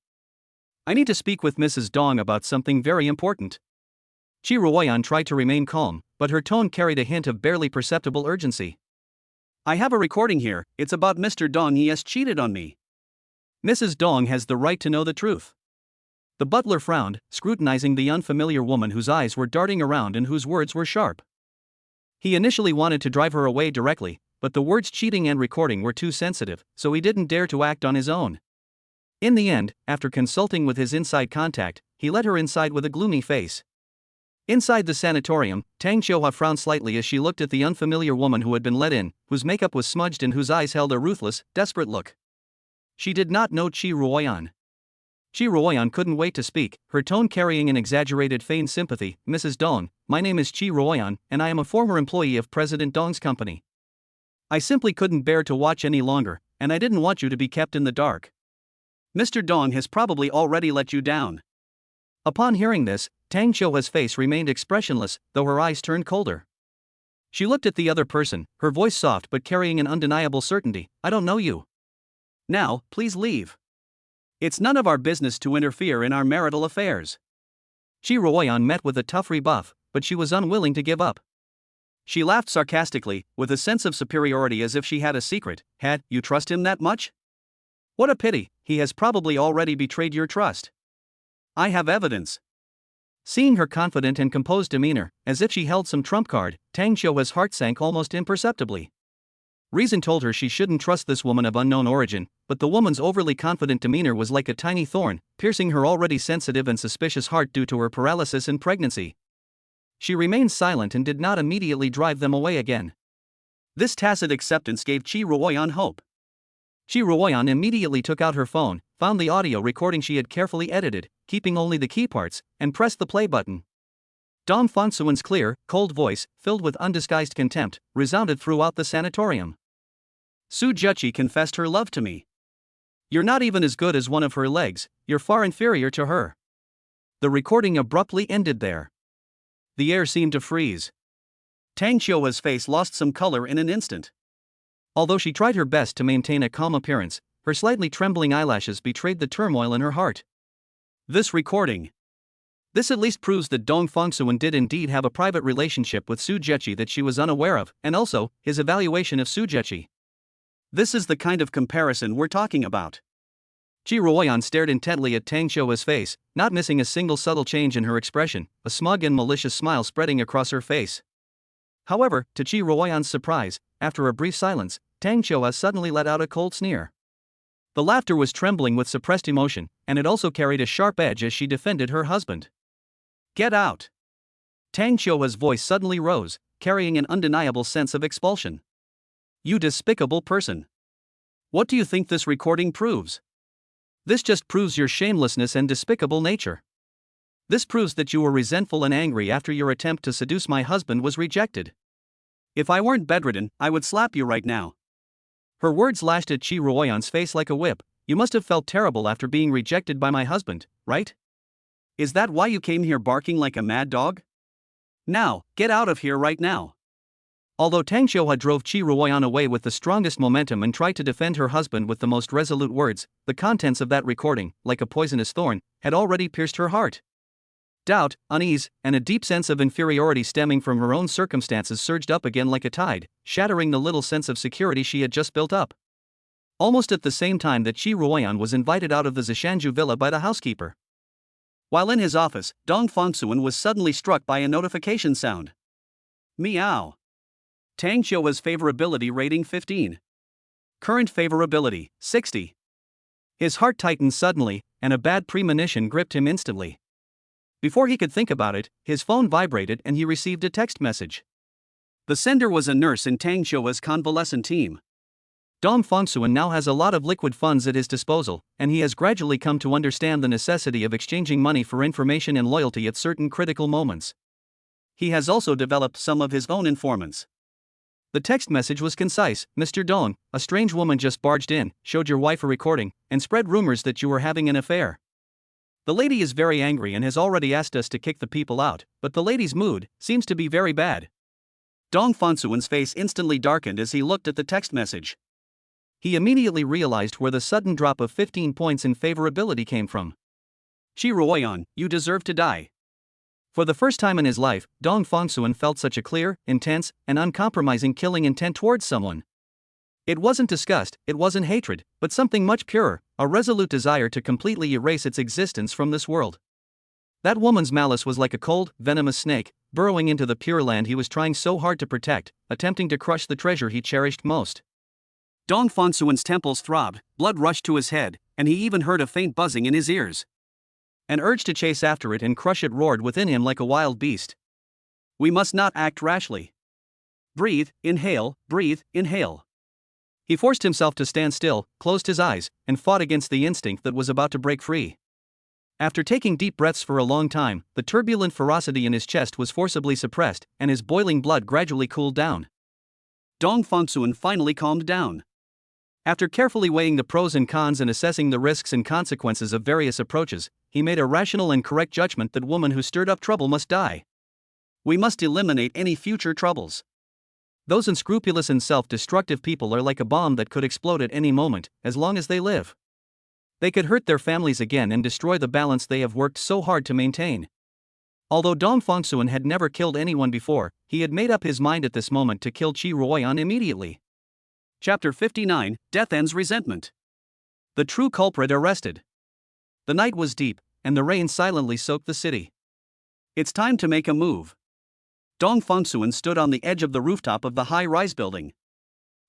Speaker 1: I need to speak with Mrs. Dong about something very important. Chi Ruoyan tried to remain calm, but her tone carried a hint of barely perceptible urgency. I have a recording here, it's about Mr. Dong, he has cheated on me. Mrs. Dong has the right to know the truth. The butler frowned, scrutinizing the unfamiliar woman whose eyes were darting around and whose words were sharp. He initially wanted to drive her away directly, but the words cheating and recording were too sensitive, so he didn't dare to act on his own. In the end, after consulting with his inside contact, he led her inside with a gloomy face. Inside the sanatorium, Tang Qiuhua frowned slightly as she looked at the unfamiliar woman who had been let in, whose makeup was smudged and whose eyes held a ruthless, desperate look. She did not know Chi Ruoyan. Chi Ruoyan couldn't wait to speak, her tone carrying an exaggerated feigned sympathy. Mrs. Dong, my name is Chi Ruoyan, and I am a former employee of President Dong's company. I simply couldn't bear to watch any longer, and I didn't want you to be kept in the dark. Mr. Dong has probably already let you down. Upon hearing this, Tang Qiuhua's face remained expressionless, though her eyes turned colder. She looked at the other person, her voice soft but carrying an undeniable certainty. I don't know you. Now, please leave. It's none of our business to interfere in our marital affairs. Chi Ruoyan met with a tough rebuff, but she was unwilling to give up. She laughed sarcastically, with a sense of superiority as if she had a secret. Had you trust him that much? What a pity, he has probably already betrayed your trust. I have evidence. Seeing her confident and composed demeanor, as if she held some trump card, Tang Qiuhua's heart sank almost imperceptibly. Reason told her she shouldn't trust this woman of unknown origin, but the woman's overly confident demeanor was like a tiny thorn, piercing her already sensitive and suspicious heart due to her paralysis and pregnancy. She remained silent and did not immediately drive them away again. This tacit acceptance gave Chi Ruoyan hope. Chi Ruoyan immediately took out her phone, found the audio recording she had carefully edited, keeping only the key parts, and pressed the play button. Dong Fongsuan's clear, cold voice, filled with undisguised contempt, resounded throughout the sanatorium. Su Juchi confessed her love to me. You're not even as good as one of her legs, you're far inferior to her. The recording abruptly ended there. The air seemed to freeze. Tang Xiuhua's face lost some color in an instant. Although she tried her best to maintain a calm appearance, her slightly trembling eyelashes betrayed the turmoil in her heart. This recording. This at least proves that Dong Fongsuan did indeed have a private relationship with Su Zheqi that she was unaware of, and also, his evaluation of Su Zheqi. This is the kind of comparison we're talking about. Qi Ruoyan stared intently at Tang Xiuhua's face, not missing a single subtle change in her expression, a smug and malicious smile spreading across her face. However, to Qi Ruoyan's surprise, after a brief silence, Tang Xiuhua suddenly let out a cold sneer. The laughter was trembling with suppressed emotion, and it also carried a sharp edge as she defended her husband. Get out! Tang Xiuhua's voice suddenly rose, carrying an undeniable sense of expulsion. You despicable person! What do you think this recording proves? This just proves your shamelessness and despicable nature. This proves that you were resentful and angry after your attempt to seduce my husband was rejected. If I weren't bedridden, I would slap you right now. Her words lashed at Qi Ruoyan's face like a whip. You must have felt terrible after being rejected by my husband, right? Is that why you came here barking like a mad dog? Now, get out of here right now. Although Tang Xiuhua drove Qi Ruoyan away with the strongest momentum and tried to defend her husband with the most resolute words, the contents of that recording, like a poisonous thorn, had already pierced her heart. Doubt, unease, and a deep sense of inferiority stemming from her own circumstances surged up again like a tide, shattering the little sense of security she had just built up. Almost at the same time that Qi Ruoyan was invited out of the Zishanju villa by the housekeeper. While in his office, Dong Fongsuan was suddenly struck by a notification sound. Meow. Tang Xiuhua's favorability rating 15. Current favorability, 60. His heart tightened suddenly, and a bad premonition gripped him instantly. Before he could think about it, his phone vibrated and he received a text message. The sender was a nurse in Tang Xiuhua's convalescent team. Dong Fongsuan now has a lot of liquid funds at his disposal, and he has gradually come to understand the necessity of exchanging money for information and loyalty at certain critical moments. He has also developed some of his own informants. The text message was concise. Mr. Dong, a strange woman just barged in, showed your wife a recording, and spread rumors that you were having an affair. The lady is very angry and has already asked us to kick the people out, but the lady's mood seems to be very bad. Dong Fongsuan's face instantly darkened as he looked at the text message. He immediately realized where the sudden drop of 15 points in favorability came from. Qi Ruoyan, you deserve to die. For the first time in his life, Dong Fongsuan felt such a clear, intense, and uncompromising killing intent towards someone. It wasn't disgust, it wasn't hatred, but something much purer, a resolute desire to completely erase its existence from this world. That woman's malice was like a cold, venomous snake, burrowing into the pure land he was trying so hard to protect, attempting to crush the treasure he cherished most. Dong Fongsuan's temples throbbed, blood rushed to his head, and he even heard a faint buzzing in his ears. An urge to chase after it and crush it roared within him like a wild beast. We must not act rashly. Breathe, inhale, breathe, inhale. He forced himself to stand still, closed his eyes, and fought against the instinct that was about to break free. After taking deep breaths for a long time, the turbulent ferocity in his chest was forcibly suppressed, and his boiling blood gradually cooled down. Dong Fongsuan finally calmed down. After carefully weighing the pros and cons and assessing the risks and consequences of various approaches, he made a rational and correct judgment that woman who stirred up trouble must die. We must eliminate any future troubles. Those unscrupulous and self-destructive people are like a bomb that could explode at any moment, as long as they live. They could hurt their families again and destroy the balance they have worked so hard to maintain. Although Dong Fongsuan had never killed anyone before, he had made up his mind at this moment to kill Qi Ruoyan immediately. Chapter 59, Death Ends Resentment. The true culprit arrested. The night was deep, and the rain silently soaked the city. It's time to make a move. Dong Fongsuan stood on the edge of the rooftop of the high-rise building.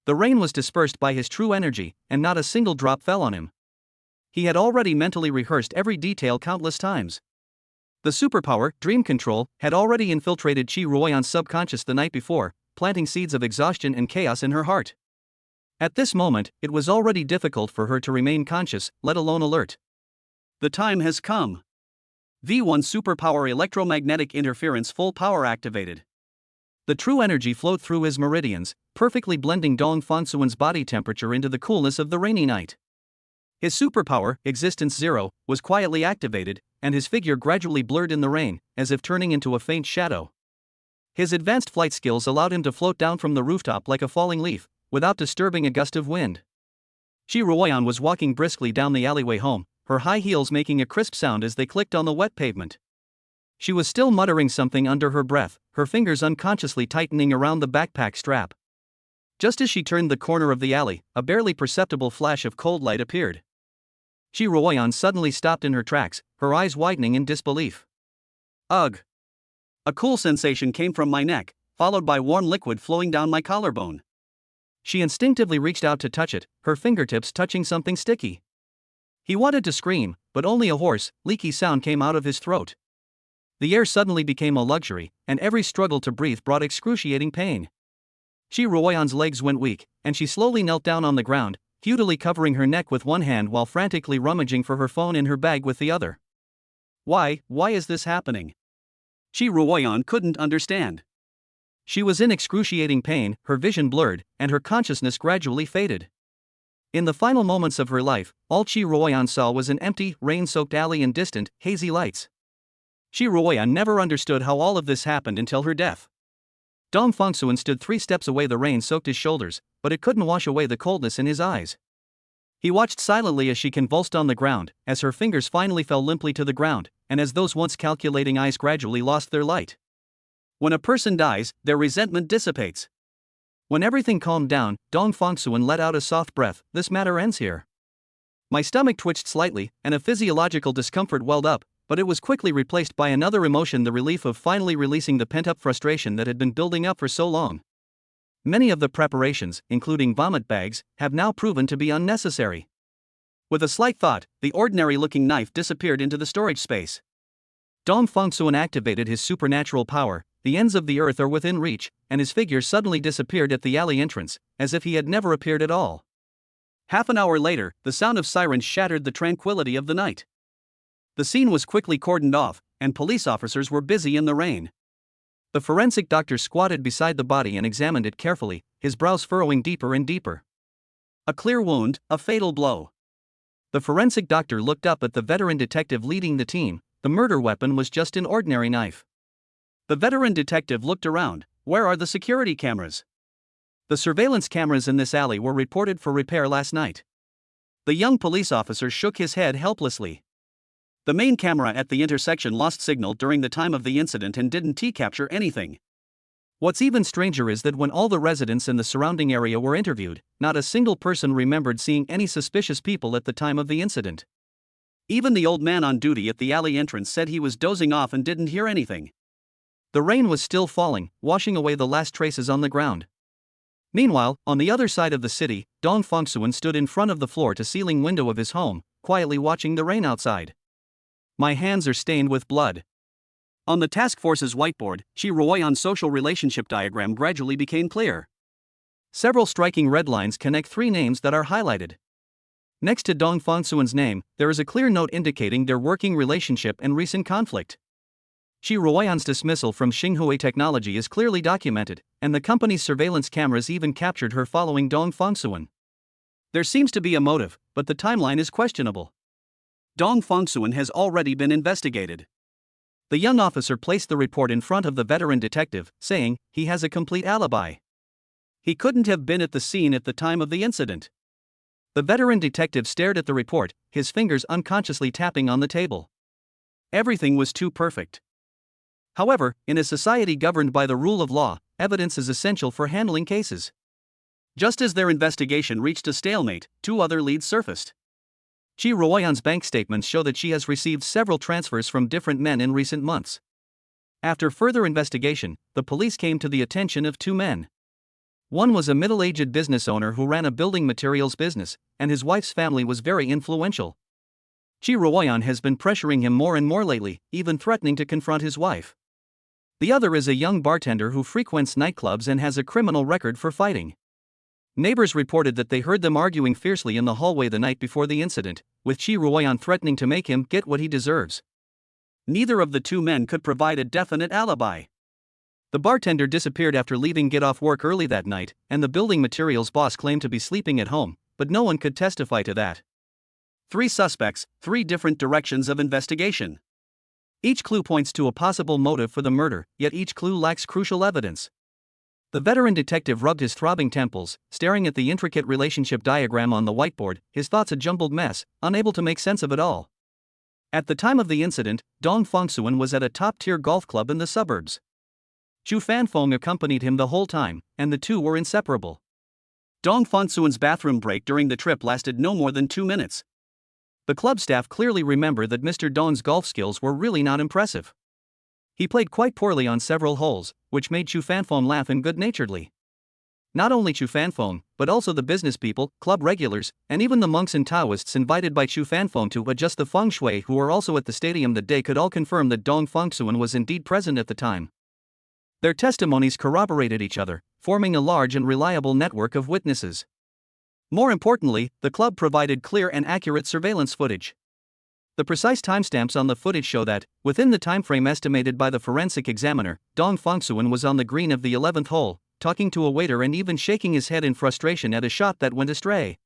Speaker 1: The rain was dispersed by his true energy, and not a single drop fell on him. He had already mentally rehearsed every detail countless times. The superpower, dream control, had already infiltrated Qi Ruoyan's subconscious the night before, planting seeds of exhaustion and chaos in her heart. At this moment, it was already difficult for her to remain conscious, let alone alert. The time has come. V1 Superpower Electromagnetic Interference Full Power activated. The true energy flowed through his meridians, perfectly blending Dong Fongsuan's body temperature into the coolness of the rainy night. His superpower, Existence Zero, was quietly activated, and his figure gradually blurred in the rain, as if turning into a faint shadow. His advanced flight skills allowed him to float down from the rooftop like a falling leaf, without disturbing a gust of wind. Shi Ruoyan was walking briskly down the alleyway home, her high heels making a crisp sound as they clicked on the wet pavement. She was still muttering something under her breath, her fingers unconsciously tightening around the backpack strap. Just as she turned the corner of the alley, a barely perceptible flash of cold light appeared. Shi Ruoyan suddenly stopped in her tracks, her eyes widening in disbelief. Ugh! A cool sensation came from my neck, followed by warm liquid flowing down my collarbone. She instinctively reached out to touch it, her fingertips touching something sticky. He wanted to scream, but only a hoarse, leaky sound came out of his throat. The air suddenly became a luxury, and every struggle to breathe brought excruciating pain. Shi Ruoyan's legs went weak, and she slowly knelt down on the ground, futilely covering her neck with one hand while frantically rummaging for her phone in her bag with the other. Why is this happening? Shi Ruoyan couldn't understand. She was in excruciating pain, her vision blurred, and her consciousness gradually faded. In the final moments of her life, all Shi Ruoyan saw was an empty, rain-soaked alley and distant, hazy lights. Shi Ruoyan never understood how all of this happened until her death. Dong Fengsuan stood 3 steps away. The rain soaked his shoulders, but it couldn't wash away the coldness in his eyes. He watched silently as she convulsed on the ground, as her fingers finally fell limply to the ground, and as those once calculating eyes gradually lost their light. When a person dies, their resentment dissipates. When everything calmed down, Dong Fengsuan let out a soft breath. This matter ends here. My stomach twitched slightly, and a physiological discomfort welled up, but it was quickly replaced by another emotion, the relief of finally releasing the pent-up frustration that had been building up for so long. Many of the preparations, including vomit bags, have now proven to be unnecessary. With a slight thought, the ordinary-looking knife disappeared into the storage space. Dong Fengsuan activated his supernatural power. The ends of the earth are within reach, and his figure suddenly disappeared at the alley entrance, as if he had never appeared at all. Half an hour later, the sound of sirens shattered the tranquility of the night. The scene was quickly cordoned off, and police officers were busy in the rain. The forensic doctor squatted beside the body and examined it carefully, his brows furrowing deeper and deeper. A clear wound, a fatal blow. The forensic doctor looked up at the veteran detective leading the team. The murder weapon was just an ordinary knife. The veteran detective looked around. Where are the security cameras? The surveillance cameras in this alley were reported for repair last night. The young police officer shook his head helplessly. The main camera at the intersection lost signal during the time of the incident and didn't capture anything. What's even stranger is that when all the residents in the surrounding area were interviewed, not a single person remembered seeing any suspicious people at the time of the incident. Even the old man on duty at the alley entrance said he was dozing off and didn't hear anything. The rain was still falling, washing away the last traces on the ground. Meanwhile, on the other side of the city, Dong Fengsuan stood in front of the floor-to-ceiling window of his home, quietly watching the rain outside. My hands are stained with blood. On the task force's whiteboard, Shi Ruoyan's social relationship diagram gradually became clear. Several striking red lines connect 3 names that are highlighted. Next to Dong Fengsuan's name, there is a clear note indicating their working relationship and recent conflict. Shi Ruoyan's dismissal from Xinhui Technology is clearly documented, and the company's surveillance cameras even captured her following Dong Fengsuan. There seems to be a motive, but the timeline is questionable. Dong Fengsuan has already been investigated. The young officer placed the report in front of the veteran detective, saying, he has a complete alibi. He couldn't have been at the scene at the time of the incident. The veteran detective stared at the report, his fingers unconsciously tapping on the table. Everything was too perfect. However, in a society governed by the rule of law, evidence is essential for handling cases. Just as their investigation reached a stalemate, 2 other leads surfaced. Shi Ruoyan's bank statements show that she has received several transfers from different men in recent months. After further investigation, the police came to the attention of 2 men. One was a middle-aged business owner who ran a building materials business, and his wife's family was very influential. Shi Ruoyan has been pressuring him more and more lately, even threatening to confront his wife. The other is a young bartender who frequents nightclubs and has a criminal record for fighting. Neighbors reported that they heard them arguing fiercely in the hallway the night before the incident, with Shi Ruoyan threatening to make him get what he deserves. Neither of the 2 men could provide a definite alibi. The bartender disappeared after leaving get off work early that night, and the building materials boss claimed to be sleeping at home, but no one could testify to that. 3 suspects, 3 different directions of investigation. Each clue points to a possible motive for the murder, yet each clue lacks crucial evidence. The veteran detective rubbed his throbbing temples, staring at the intricate relationship diagram on the whiteboard, his thoughts a jumbled mess, unable to make sense of it all. At the time of the incident, Dong Fongsuan was at a top-tier golf club in the suburbs. Chu Fanfeng accompanied him the whole time, and the two were inseparable. Dong Fongsuan's bathroom break during the trip lasted no more than 2 minutes. The club staff clearly remembered that Mr. Dong's golf skills were really not impressive. He played quite poorly on several holes, which made Chu Fanfeng laugh good-naturedly. Not only Chu Fanfeng, but also the business people, club regulars, and even the monks and Taoists invited by Chu Fanfeng to adjust the feng shui who were also at the stadium that day could all confirm that Dong Fongsuan was indeed present at the time. Their testimonies corroborated each other, forming a large and reliable network of witnesses. More importantly, the club provided clear and accurate surveillance footage. The precise timestamps on the footage show that, within the timeframe estimated by the forensic examiner, Dong Fongsuan was on the green of the 11th hole, talking to a waiter and even shaking his head in frustration at a shot that went astray.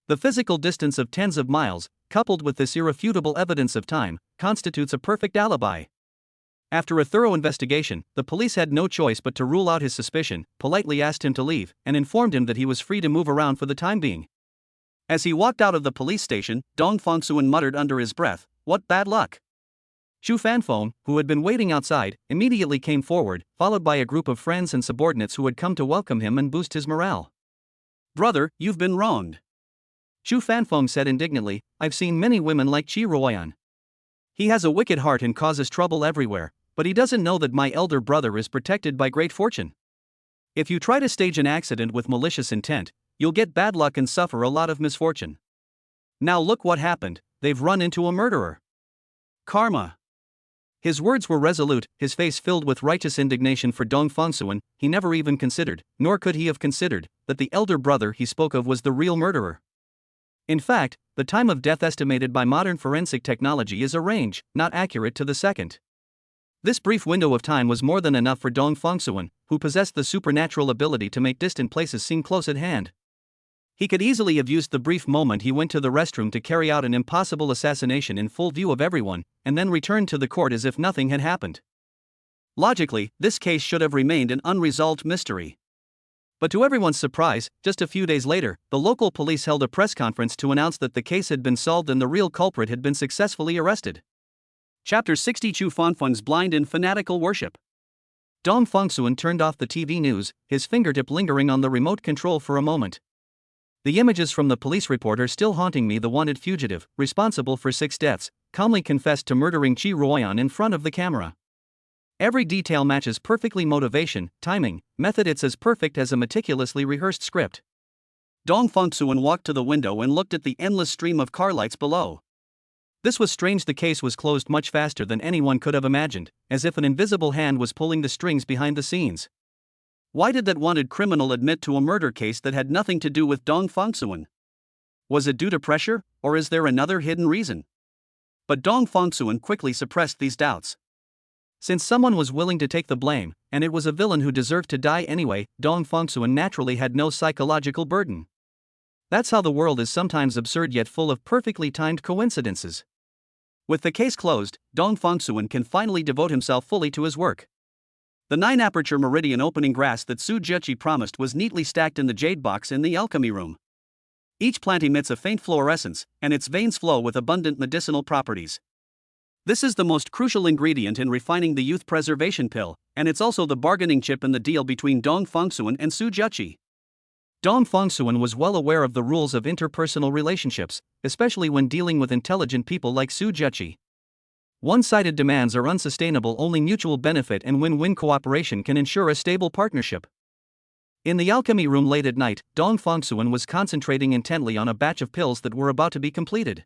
Speaker 1: The physical distance of tens of miles, coupled with this irrefutable evidence of time, constitutes a perfect alibi. After a thorough investigation, the police had no choice but to rule out his suspicion, politely asked him to leave, and informed him that he was free to move around for the time being. As he walked out of the police station, Dong Fongsuan muttered under his breath, "What bad luck." Chu Fanfeng, who had been waiting outside, immediately came forward, followed by a group of friends and subordinates who had come to welcome him and boost his morale. "Brother, you've been wronged," Chu Fanfeng said indignantly. "I've seen many women like Qi Ruoyan. He has a wicked heart and causes trouble everywhere, but he doesn't know that my elder brother is protected by great fortune. If you try to stage an accident with malicious intent, you'll get bad luck and suffer a lot of misfortune. Now look what happened, they've run into a murderer. Karma." His words were resolute, his face filled with righteous indignation for Dong Fongsuan. He never even considered, nor could he have considered, that the elder brother he spoke of was the real murderer. In fact, the time of death estimated by modern forensic technology is a range, not accurate to the second. This brief window of time was more than enough for Dong Fongsuan, who possessed the supernatural ability to make distant places seem close at hand. He could easily have used the brief moment he went to the restroom to carry out an impossible assassination in full view of everyone, and then returned to the court as if nothing had happened. Logically, this case should have remained an unresolved mystery. But to everyone's surprise, just a few days later, the local police held a press conference to announce that the case had been solved and the real culprit had been successfully arrested. Chapter 60 Chu Fanfeng's blind and fanatical worship. Dong Fongsuan turned off the TV news, his fingertip lingering on the remote control for a moment. "The images from the police report are still haunting me." The wanted fugitive, responsible for 6 deaths, calmly confessed to murdering Qi Ruoyan in front of the camera. "Every detail matches perfectly: motivation, timing, method. It's as perfect as a meticulously rehearsed script." Dong Fongsuan walked to the window and looked at the endless stream of car lights below. This was strange. The case was closed much faster than anyone could have imagined, as if an invisible hand was pulling the strings behind the scenes. Why did that wanted criminal admit to a murder case that had nothing to do with Dong Fongsuan? Was it due to pressure, or is there another hidden reason? But Dong Fongsuan quickly suppressed these doubts. Since someone was willing to take the blame, and it was a villain who deserved to die anyway, Dong Fongsuan naturally had no psychological burden. That's how the world is sometimes absurd yet full of perfectly timed coincidences. With the case closed, Dong Fongsuan can finally devote himself fully to his work. The 9-aperture meridian opening grass that Su Zheqi promised was neatly stacked in the jade box in the alchemy room. Each plant emits a faint fluorescence, and its veins flow with abundant medicinal properties. This is the most crucial ingredient in refining the youth preservation pill, and it's also the bargaining chip in the deal between Dong Fongsuan and Su Zheqi. Dong Fongsuan was well aware of the rules of interpersonal relationships, especially when dealing with intelligent people like Su Zheqi. One-sided demands are unsustainable. Only mutual benefit and win-win cooperation can ensure a stable partnership. In the alchemy room late at night, Dong Fongsuan was concentrating intently on a batch of pills that were about to be completed.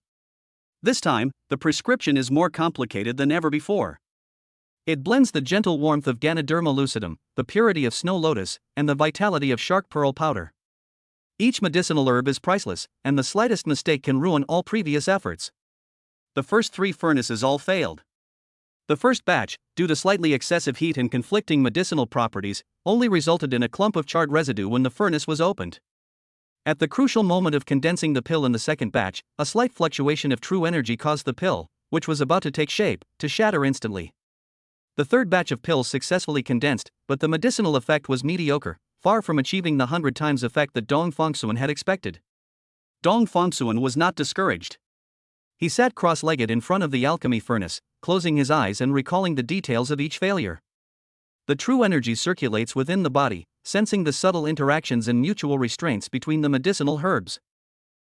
Speaker 1: This time, the prescription is more complicated than ever before. It blends the gentle warmth of Ganoderma lucidum, the purity of snow lotus, and the vitality of shark pearl powder. Each medicinal herb is priceless, and the slightest mistake can ruin all previous efforts. The first 3 furnaces all failed. The first batch, due to slightly excessive heat and conflicting medicinal properties, only resulted in a clump of charred residue when the furnace was opened. At the crucial moment of condensing the pill in the second batch, a slight fluctuation of true energy caused the pill, which was about to take shape, to shatter instantly. The third batch of pills successfully condensed, but the medicinal effect was mediocre, far from achieving the 100 times effect that Dong Fongsuan had expected. Dong Fongsuan was not discouraged. He sat cross-legged in front of the alchemy furnace, closing his eyes and recalling the details of each failure. The true energy circulates within the body, sensing the subtle interactions and mutual restraints between the medicinal herbs.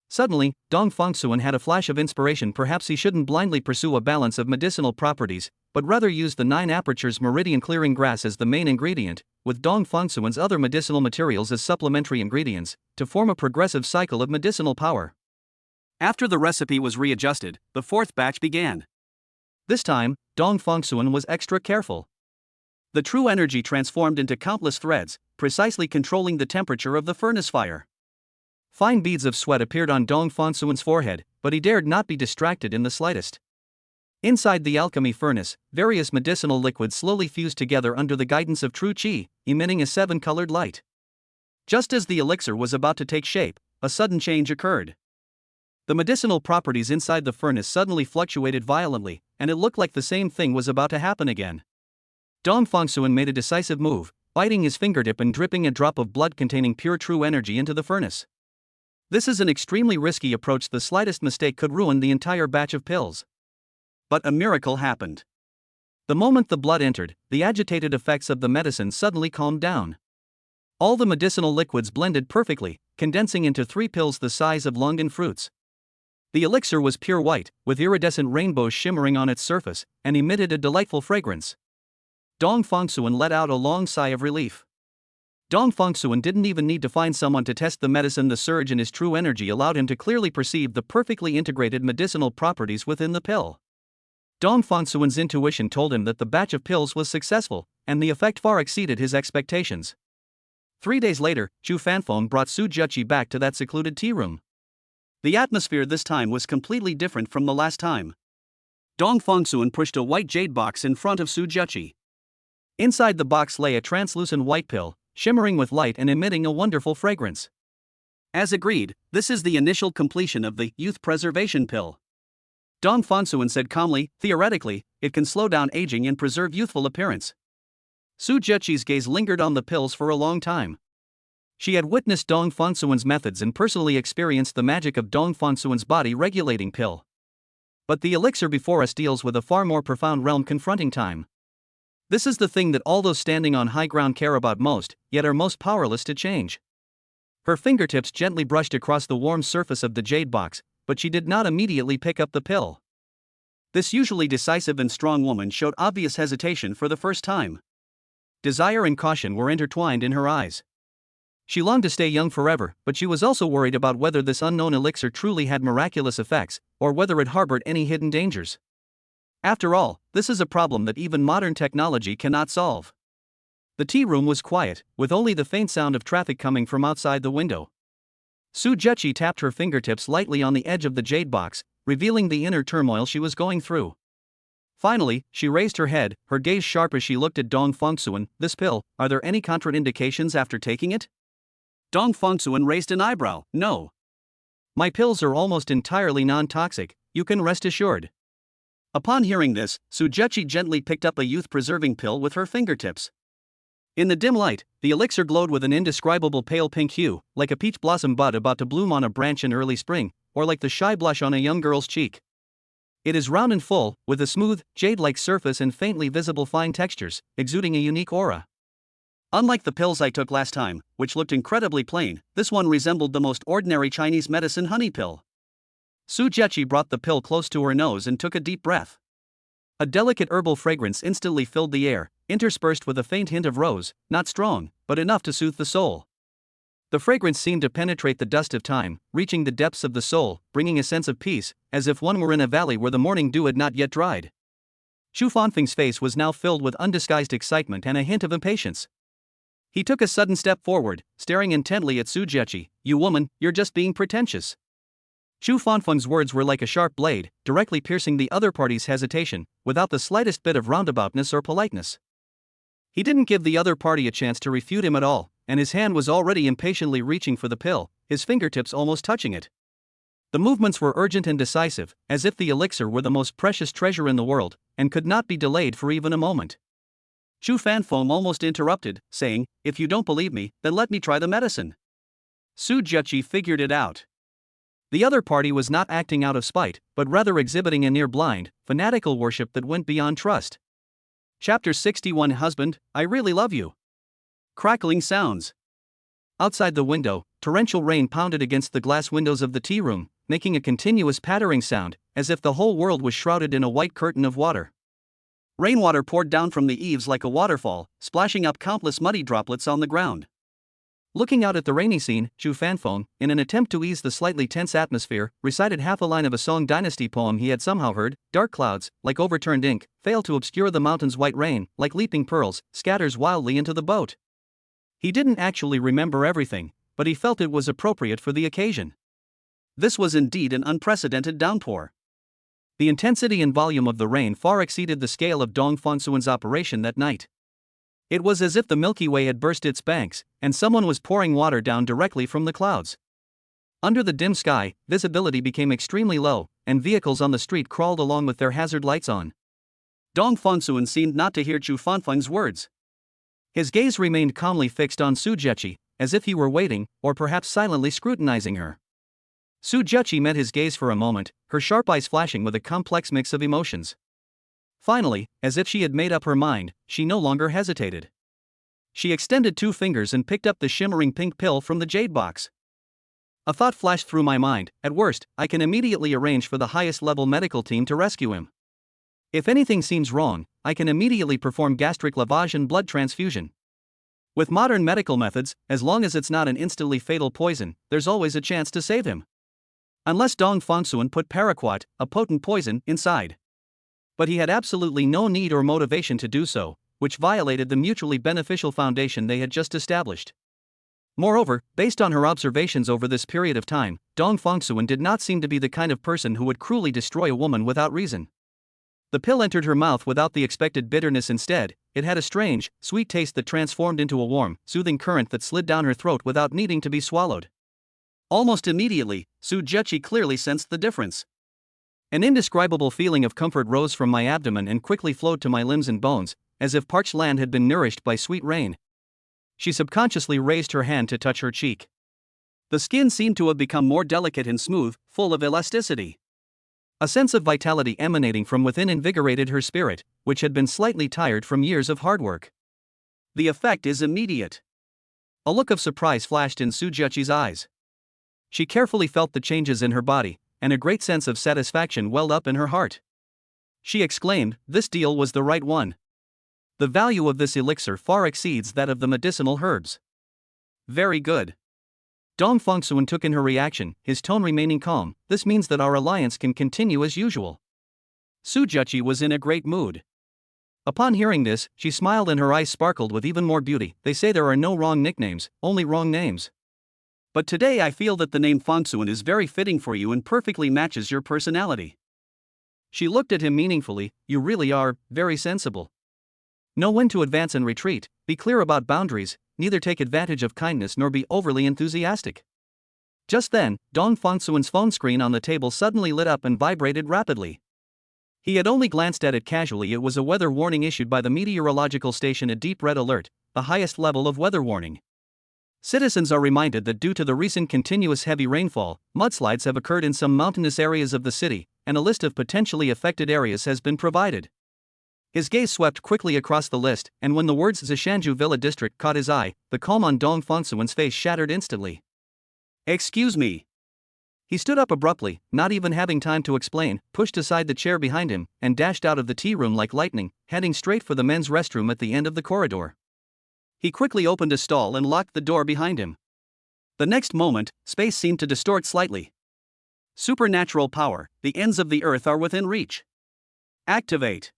Speaker 1: Suddenly, Dong Fongsuan had a flash of inspiration. Perhaps he shouldn't blindly pursue a balance of medicinal properties, but rather use the 9 apertures meridian clearing grass as the main ingredient, with Dong Fongsuan's other medicinal materials as supplementary ingredients, to form a progressive cycle of medicinal power. After the recipe was readjusted, the fourth batch began. This time, Dong Fongsuan was extra careful. The true energy transformed into countless threads, precisely controlling the temperature of the furnace fire. Fine beads of sweat appeared on Dong Fongsuan's forehead, but he dared not be distracted in the slightest. Inside the alchemy furnace, various medicinal liquids slowly fused together under the guidance of true qi, emitting a 7-colored light. Just as the elixir was about to take shape, a sudden change occurred. The medicinal properties inside the furnace suddenly fluctuated violently, and it looked like the same thing was about to happen again. Dong Fongsuan made a decisive move, biting his fingertip and dripping a drop of blood containing pure true energy into the furnace. This is an extremely risky approach. The slightest mistake could ruin the entire batch of pills. But a miracle happened. The moment the blood entered, the agitated effects of the medicine suddenly calmed down. All the medicinal liquids blended perfectly, condensing into 3 pills the size of longan fruits. The elixir was pure white, with iridescent rainbows shimmering on its surface, and emitted a delightful fragrance. Dong Fongsuan let out a long sigh of relief. Dong Fongsuan didn't even need to find someone to test the medicine. The surge in his true energy allowed him to clearly perceive the perfectly integrated medicinal properties within the pill. Dong Fongsuan's intuition told him that the batch of pills was successful, and the effect far exceeded his expectations. 3 days later, Chu Fanfeng brought Su Juqi back to that secluded tea room. The atmosphere this time was completely different from the last time. Dong Fongsuan pushed a white jade box in front of Su Juqi. Inside the box lay a translucent white pill, shimmering with light and emitting a wonderful fragrance. As agreed, this is the initial completion of the youth preservation pill. Dong Fongsuan said calmly, theoretically, it can slow down aging and preserve youthful appearance. Su Juqi's gaze lingered on the pills for a long time. She had witnessed Dong Fongsuan's methods and personally experienced the magic of Dong Fongsuan's body-regulating pill. But the elixir before us deals with a far more profound realm confronting time. This is the thing that all those standing on high ground care about most, yet are most powerless to change. Her fingertips gently brushed across the warm surface of the jade box, but she did not immediately pick up the pill. This usually decisive and strong woman showed obvious hesitation for the first time. Desire and caution were intertwined in her eyes. She longed to stay young forever, but she was also worried about whether this unknown elixir truly had miraculous effects, or whether it harbored any hidden dangers. After all, this is a problem that even modern technology cannot solve. The tea room was quiet, with only the faint sound of traffic coming from outside the window. Su Juqi tapped her fingertips lightly on the edge of the jade box, revealing the inner turmoil she was going through. Finally, she raised her head, her gaze sharp as she looked at Dong Fongsuan. This pill, are there any contraindications after taking it? Dong Fongsuan raised an eyebrow. No. My pills are almost entirely non-toxic, you can rest assured. Upon hearing this, Su Juqi gently picked up a youth-preserving pill with her fingertips. In the dim light, the elixir glowed with an indescribable pale pink hue, like a peach blossom bud about to bloom on a branch in early spring, or like the shy blush on a young girl's cheek. It is round and full, with a smooth, jade-like surface and faintly visible fine textures, exuding a unique aura. Unlike the pills I took last time, which looked incredibly plain, this one resembled the most ordinary Chinese medicine honey pill. Su Juqi brought the pill close to her nose and took a deep breath. A delicate herbal fragrance instantly filled the air, interspersed with a faint hint of rose, not strong, but enough to soothe the soul. The fragrance seemed to penetrate the dust of time, reaching the depths of the soul, bringing a sense of peace, as if one were in a valley where the morning dew had not yet dried. Chu Fanfeng's face was now filled with undisguised excitement and a hint of impatience. He took a sudden step forward, staring intently at Su Juqi. You woman, you're just being pretentious. Chu Fanfeng's words were like a sharp blade, directly piercing the other party's hesitation, without the slightest bit of roundaboutness or politeness. He didn't give the other party a chance to refute him at all, and his hand was already impatiently reaching for the pill, his fingertips almost touching it. The movements were urgent and decisive, as if the elixir were the most precious treasure in the world, and could not be delayed for even a moment. Chu Fanfeng almost interrupted, saying, "If you don't believe me, then let me try the medicine." Su Jueqi figured it out. The other party was not acting out of spite, but rather exhibiting a near-blind, fanatical worship that went beyond trust. Chapter 61 Husband, I really love you. Crackling sounds. Outside the window, torrential rain pounded against the glass windows of the tea room, making a continuous pattering sound, as if the whole world was shrouded in a white curtain of water. Rainwater poured down from the eaves like a waterfall, splashing up countless muddy droplets on the ground. Looking out at the rainy scene, Chu Fanfeng, in an attempt to ease the slightly tense atmosphere, recited half a line of a Song Dynasty poem he had somehow heard. Dark clouds, like overturned ink, fail to obscure the mountain's white rain, like leaping pearls, scatters wildly into the boat. He didn't actually remember everything, but he felt it was appropriate for the occasion. This was indeed an unprecedented downpour. The intensity and volume of the rain far exceeded the scale of Dong Fengsuan's operation that night. It was as if the Milky Way had burst its banks, and someone was pouring water down directly from the clouds. Under the dim sky, visibility became extremely low, and vehicles on the street crawled along with their hazard lights on. Dong Fengsuan seemed not to hear Chu Fanfeng's words. His gaze remained calmly fixed on Su Jueqi, as if he were waiting, or perhaps silently scrutinizing her. Su Jueqi met his gaze for a moment, her sharp eyes flashing with a complex mix of emotions. Finally, as if she had made up her mind, she no longer hesitated. She extended 2 fingers and picked up the shimmering pink pill from the jade box. A thought flashed through my mind. At worst, I can immediately arrange for the highest level medical team to rescue him. If anything seems wrong, I can immediately perform gastric lavage and blood transfusion. With modern medical methods, as long as it's not an instantly fatal poison, there's always a chance to save him. Unless Dong Fengsuan put paraquat, a potent poison, inside. But he had absolutely no need or motivation to do so, which violated the mutually beneficial foundation they had just established. Moreover, based on her observations over this period of time, Dong Fengsuan did not seem to be the kind of person who would cruelly destroy a woman without reason. The pill entered her mouth without the expected bitterness. Instead, it had a strange, sweet taste that transformed into a warm, soothing current that slid down her throat without needing to be swallowed. Almost immediately, Su Jueqi clearly sensed the difference. An indescribable feeling of comfort rose from my abdomen and quickly flowed to my limbs and bones, as if parched land had been nourished by sweet rain. She subconsciously raised her hand to touch her cheek. The skin seemed to have become more delicate and smooth, full of elasticity. A sense of vitality emanating from within invigorated her spirit, which had been slightly tired from years of hard work. The effect is immediate. A look of surprise flashed in Su Jueqi's eyes. She carefully felt the changes in her body, and a great sense of satisfaction welled up in her heart. She exclaimed, "This deal was the right one. The value of this elixir far exceeds that of the medicinal herbs." "Very good." Dong Fengsuan took in her reaction, his tone remaining calm. "This means that our alliance can continue as usual." Su Jueqi was in a great mood. Upon hearing this, she smiled and her eyes sparkled with even more beauty. "They say there are no wrong nicknames, only wrong names. But today I feel that the name Fengsuan is very fitting for you and perfectly matches your personality." She looked at him meaningfully. "You really are very sensible. Know when to advance and retreat, be clear about boundaries, neither take advantage of kindness nor be overly enthusiastic." Just then, Dong Fengsuan's phone screen on the table suddenly lit up and vibrated rapidly. He had only glanced at it casually. It was a weather warning issued by the meteorological station, a deep red alert, the highest level of weather warning. Citizens are reminded that due to the recent continuous heavy rainfall, mudslides have occurred in some mountainous areas of the city, and a list of potentially affected areas has been provided. His gaze swept quickly across the list, and when the words Zishanju Villa District caught his eye, the calm on Dong Fengsuan's face shattered instantly. "Excuse me." He stood up abruptly, not even having time to explain, pushed aside the chair behind him, and dashed out of the tea room like lightning, heading straight for the men's restroom at the end of the corridor. He quickly opened a stall and locked the door behind him. The next moment, space seemed to distort slightly. Supernatural power, the ends of the earth are within reach. Activate.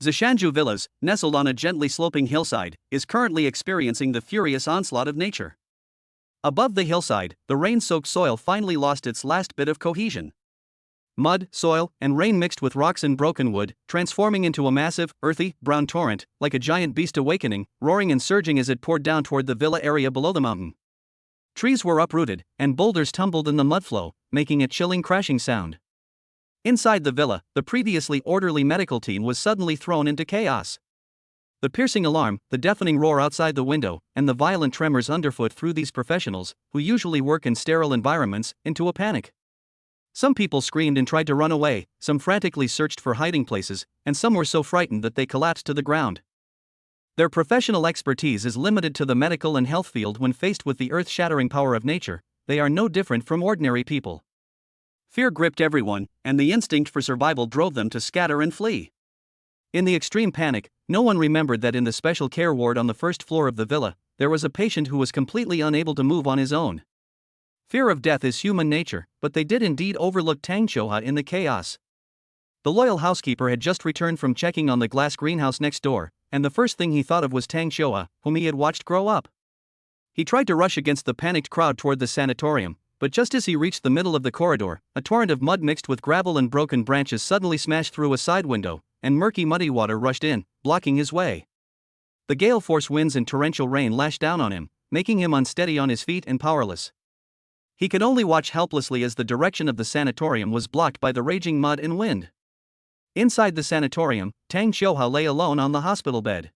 Speaker 1: Zishanju Villas, nestled on a gently sloping hillside, is currently experiencing the furious onslaught of nature. Above the hillside, the rain-soaked soil finally lost its last bit of cohesion. Mud, soil, and rain mixed with rocks and broken wood, transforming into a massive, earthy, brown torrent, like a giant beast awakening, roaring and surging as it poured down toward the villa area below the mountain. Trees were uprooted, and boulders tumbled in the mudflow, making a chilling crashing sound. Inside the villa, the previously orderly medical team was suddenly thrown into chaos. The piercing alarm, the deafening roar outside the window, and the violent tremors underfoot threw these professionals, who usually work in sterile environments, into a panic. Some people screamed and tried to run away, some frantically searched for hiding places, and some were so frightened that they collapsed to the ground. Their professional expertise is limited to the medical and health field. When faced with the earth-shattering power of nature, they are no different from ordinary people. Fear gripped everyone, and the instinct for survival drove them to scatter and flee. In the extreme panic, no one remembered that in the special care ward on the first floor of the villa, there was a patient who was completely unable to move on his own. Fear of death is human nature, but they did indeed overlook Tang Qiuhua in the chaos. The loyal housekeeper had just returned from checking on the glass greenhouse next door, and the first thing he thought of was Tang Qiuhua, whom he had watched grow up. He tried to rush against the panicked crowd toward the sanatorium, but just as he reached the middle of the corridor, a torrent of mud mixed with gravel and broken branches suddenly smashed through a side window, and murky muddy water rushed in, blocking his way. The gale-force winds and torrential rain lashed down on him, making him unsteady on his feet and powerless. He could only watch helplessly as the direction of the sanatorium was blocked by the raging mud and wind. Inside the sanatorium, Tang Qiuhua lay alone on the hospital bed.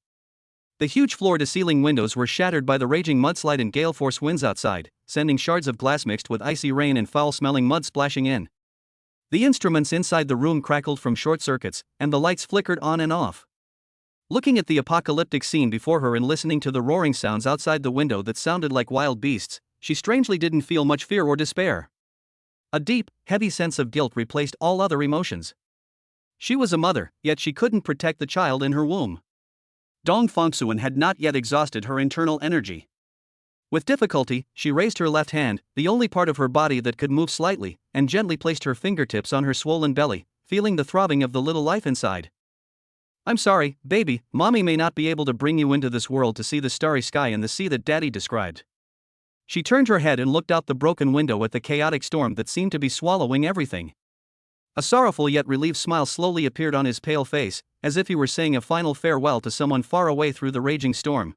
Speaker 1: The huge floor-to-ceiling windows were shattered by the raging mudslide and gale-force winds outside, sending shards of glass mixed with icy rain and foul-smelling mud splashing in. The instruments inside the room crackled from short circuits, and the lights flickered on and off. Looking at the apocalyptic scene before her and listening to the roaring sounds outside the window that sounded like wild beasts, she strangely didn't feel much fear or despair. A deep, heavy sense of guilt replaced all other emotions. She was a mother, yet she couldn't protect the child in her womb. Dong Fangxuan had not yet exhausted her internal energy. With difficulty, she raised her left hand, the only part of her body that could move slightly, and gently placed her fingertips on her swollen belly, feeling the throbbing of the little life inside. "I'm sorry, baby, mommy may not be able to bring you into this world to see the starry sky and the sea that daddy described." She turned her head and looked out the broken window at the chaotic storm that seemed to be swallowing everything. A sorrowful yet relieved smile slowly appeared on his pale face, as if he were saying a final farewell to someone far away through the raging storm.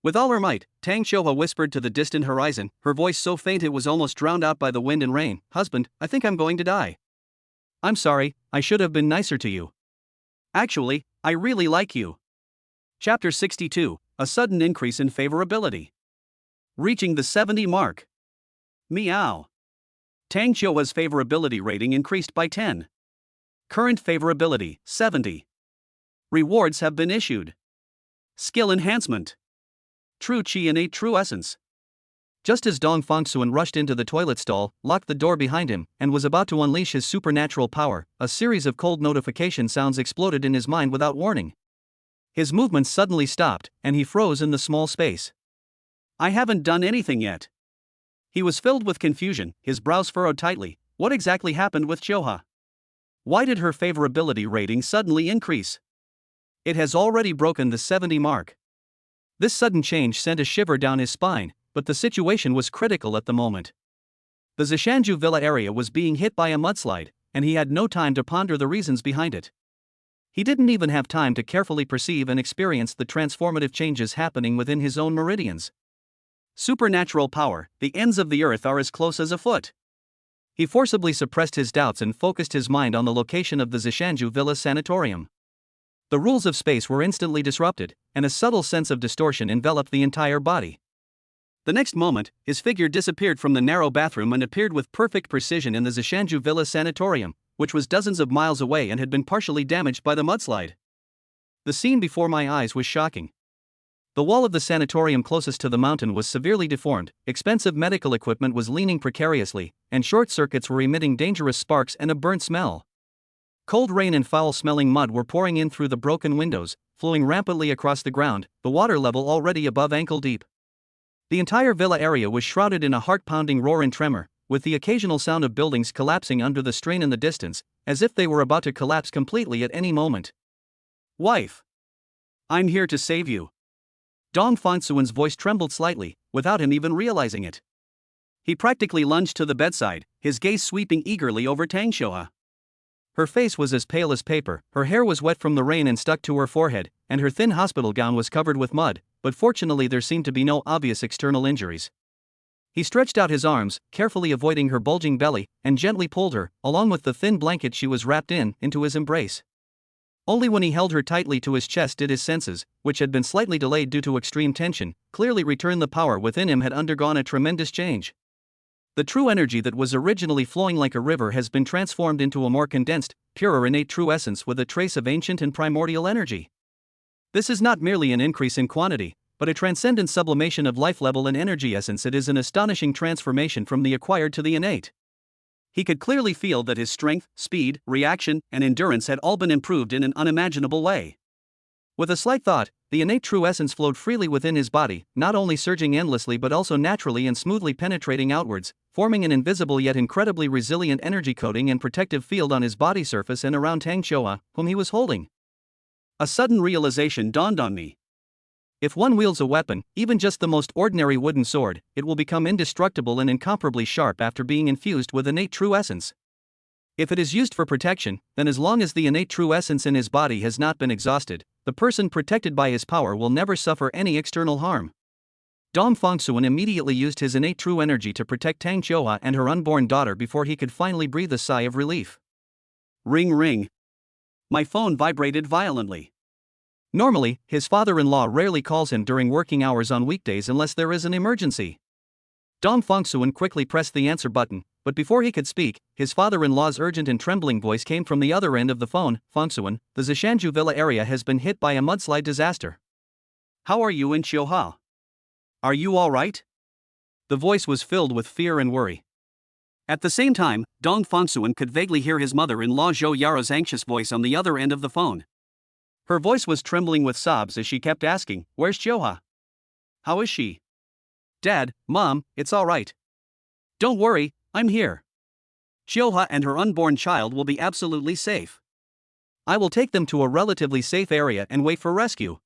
Speaker 1: With all her might, Tang Qiuhua whispered to the distant horizon, her voice so faint it was almost drowned out by the wind and rain, "Husband, I think I'm going to die. I'm sorry, I should have been nicer to you. Actually, I really like you." Chapter 62, A Sudden Increase in Favorability. Reaching the 70 mark. Meow. Tang Qiuhua's favorability rating increased by 10. Current favorability, 70. Rewards have been issued. Skill enhancement. True Qi innate true essence. Just as Dong Fangxuan rushed into the toilet stall, locked the door behind him, and was about to unleash his supernatural power, a series of cold notification sounds exploded in his mind without warning. His movements suddenly stopped, and he froze in the small space. "I haven't done anything yet." He was filled with confusion, his brows furrowed tightly. What exactly happened with Qiuhua? Why did her favorability rating suddenly increase? It has already broken the 70 mark. This sudden change sent a shiver down his spine, but the situation was critical at the moment. The Zishanju Villa area was being hit by a mudslide, and he had no time to ponder the reasons behind it. He didn't even have time to carefully perceive and experience the transformative changes happening within his own meridians. Supernatural power, the ends of the earth are as close as a foot. He forcibly suppressed his doubts and focused his mind on the location of the Zishanju Villa sanatorium. The rules of space were instantly disrupted, and a subtle sense of distortion enveloped the entire body. The next moment, his figure disappeared from the narrow bathroom and appeared with perfect precision in the Zishanju Villa sanatorium, which was dozens of miles away and had been partially damaged by the mudslide. The scene before my eyes was shocking. The wall of the sanatorium closest to the mountain was severely deformed, expensive medical equipment was leaning precariously, and short circuits were emitting dangerous sparks and a burnt smell. Cold rain and foul-smelling mud were pouring in through the broken windows, flowing rampantly across the ground, the water level already above ankle deep. The entire villa area was shrouded in a heart-pounding roar and tremor, with the occasional sound of buildings collapsing under the strain in the distance, as if they were about to collapse completely at any moment. "Wife. I'm here to save you." Dong Fangxuan's voice trembled slightly, without him even realizing it. He practically lunged to the bedside, his gaze sweeping eagerly over Tang Qiuhua. Her face was as pale as paper, her hair was wet from the rain and stuck to her forehead, and her thin hospital gown was covered with mud, but fortunately there seemed to be no obvious external injuries. He stretched out his arms, carefully avoiding her bulging belly, and gently pulled her, along with the thin blanket she was wrapped in, into his embrace. Only when he held her tightly to his chest did his senses, which had been slightly delayed due to extreme tension, clearly return. The power within him had undergone a tremendous change. The true energy that was originally flowing like a river has been transformed into a more condensed, purer innate true essence with a trace of ancient and primordial energy. This is not merely an increase in quantity, but a transcendent sublimation of life level and energy essence. It is an astonishing transformation from the acquired to the innate. He could clearly feel that his strength, speed, reaction, and endurance had all been improved in an unimaginable way. With a slight thought, the innate true essence flowed freely within his body, not only surging endlessly but also naturally and smoothly penetrating outwards, forming an invisible yet incredibly resilient energy coating and protective field on his body surface and around Tang Qiuhua, whom he was holding. A sudden realization dawned on me. If one wields a weapon, even just the most ordinary wooden sword, it will become indestructible and incomparably sharp after being infused with innate true essence. If it is used for protection, then as long as the innate true essence in his body has not been exhausted, the person protected by his power will never suffer any external harm. Dong Fengsuan immediately used his innate true energy to protect Tang Qiuhua and her unborn daughter before he could finally breathe a sigh of relief. Ring ring. My phone vibrated violently. Normally, his father-in-law rarely calls him during working hours on weekdays unless there is an emergency. Dong Fengsuan quickly pressed the answer button, but before he could speak, his father-in-law's urgent and trembling voice came from the other end of the phone. Fengsuan, the Zishanju Villa area has been hit by a mudslide disaster. How are you in Qiuhua? Are you all right? The voice was filled with fear and worry. At the same time, Dong Fengsuan could vaguely hear his mother-in-law Zhou Yara's anxious voice on the other end of the phone. Her voice was trembling with sobs as she kept asking, "Where's Qiuhua? How is she? Dad, Mom, it's all right. Don't worry, I'm here. Qiuhua and her unborn child will be absolutely safe. I will take them to a relatively safe area and wait for rescue."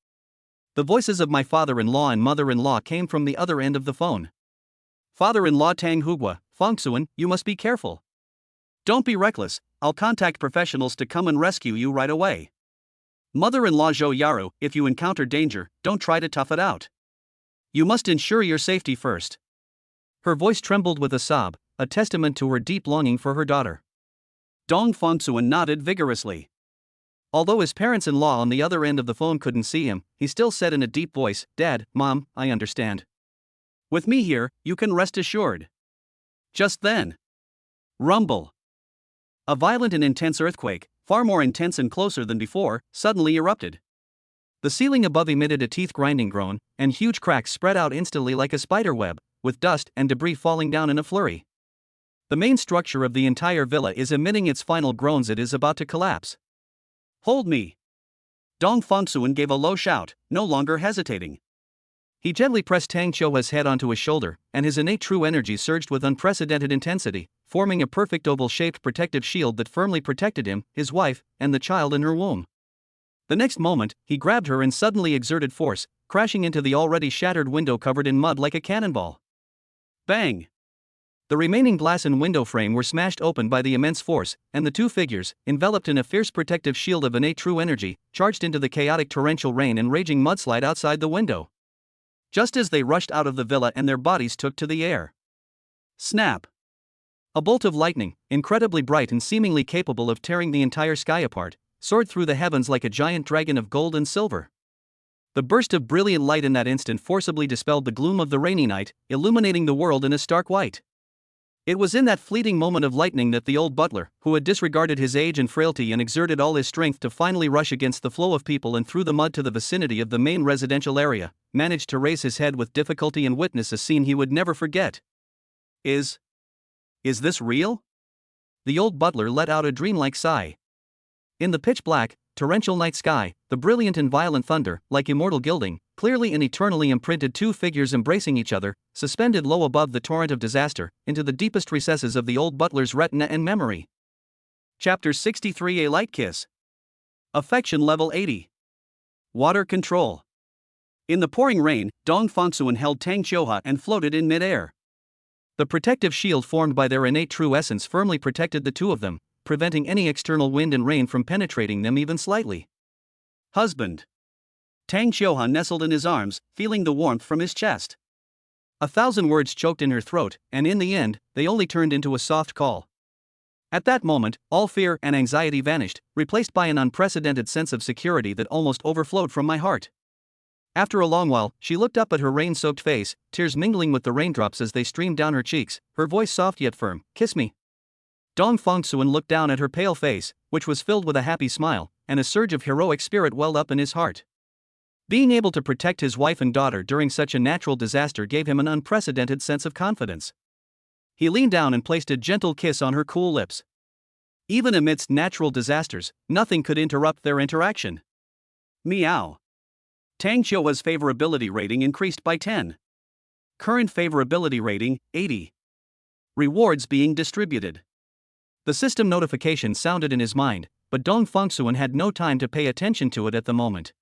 Speaker 1: The voices of my father-in-law and mother-in-law came from the other end of the phone. Father-in-law Tang Hugua, Fengsuan, you must be careful. Don't be reckless, I'll contact professionals to come and rescue you right away. Mother-in-law Zhou Yaru, if you encounter danger, don't try to tough it out. You must ensure your safety first. Her voice trembled with a sob, a testament to her deep longing for her daughter. Dong Fengsuan nodded vigorously. Although his parents-in-law on the other end of the phone couldn't see him, he still said in a deep voice, "Dad, Mom, I understand. With me here, you can rest assured." Just then, rumble. A violent and intense earthquake, far more intense and closer than before, suddenly erupted. The ceiling above emitted a teeth-grinding groan, and huge cracks spread out instantly like a spider web, with dust and debris falling down in a flurry. The main structure of the entire villa is emitting its final groans. It is about to collapse. Hold me. Dong Fengsuan gave a low shout, no longer hesitating. He gently pressed Tang Qiuhua's head onto his shoulder, and his innate true energy surged with unprecedented intensity, forming a perfect oval-shaped protective shield that firmly protected him, his wife, and the child in her womb. The next moment, he grabbed her and suddenly exerted force, crashing into the already shattered window covered in mud like a cannonball. Bang! The remaining glass and window frame were smashed open by the immense force, and the two figures, enveloped in a fierce protective shield of innate true energy, charged into the chaotic torrential rain and raging mudslide outside the window. Just as they rushed out of the villa and their bodies took to the air. Snap! A bolt of lightning, incredibly bright and seemingly capable of tearing the entire sky apart, soared through the heavens like a giant dragon of gold and silver. The burst of brilliant light in that instant forcibly dispelled the gloom of the rainy night, illuminating the world in a stark white. It was in that fleeting moment of lightning that the old butler, who had disregarded his age and frailty and exerted all his strength to finally rush against the flow of people and through the mud to the vicinity of the main residential area, managed to raise his head with difficulty and witness a scene he would never forget. Is this real? The old butler let out a dreamlike sigh. In the pitch-black, torrential night sky, the brilliant and violent thunder, like immortal gilding, clearly and eternally imprinted two figures embracing each other, suspended low above the torrent of disaster, into the deepest recesses of the old butler's retina and memory. Chapter 63: A Light Kiss. Affection Level 80. Water Control. In the pouring rain, Dong Fengsuan held Tang Qiuhua and floated in mid-air. The protective shield formed by their innate true essence firmly protected the two of them, preventing any external wind and rain from penetrating them even slightly. Husband. Tang Qiuhua nestled in his arms, feeling the warmth from his chest. 1,000 words choked in her throat, and in the end, they only turned into a soft call. At that moment, all fear and anxiety vanished, replaced by an unprecedented sense of security that almost overflowed from my heart. After a long while, she looked up at her rain-soaked face, tears mingling with the raindrops as they streamed down her cheeks, her voice soft yet firm. "Kiss me." Dong Fongsuan looked down at her pale face, which was filled with a happy smile, and a surge of heroic spirit welled up in his heart. Being able to protect his wife and daughter during such a natural disaster gave him an unprecedented sense of confidence. He leaned down and placed a gentle kiss on her cool lips. Even amidst natural disasters, nothing could interrupt their interaction. Meow. Tang Qiuhua's favorability rating increased by 10. Current favorability rating, 80. Rewards being distributed. The system notification sounded in his mind, but Dong Fongsuan had no time to pay attention to it at the moment.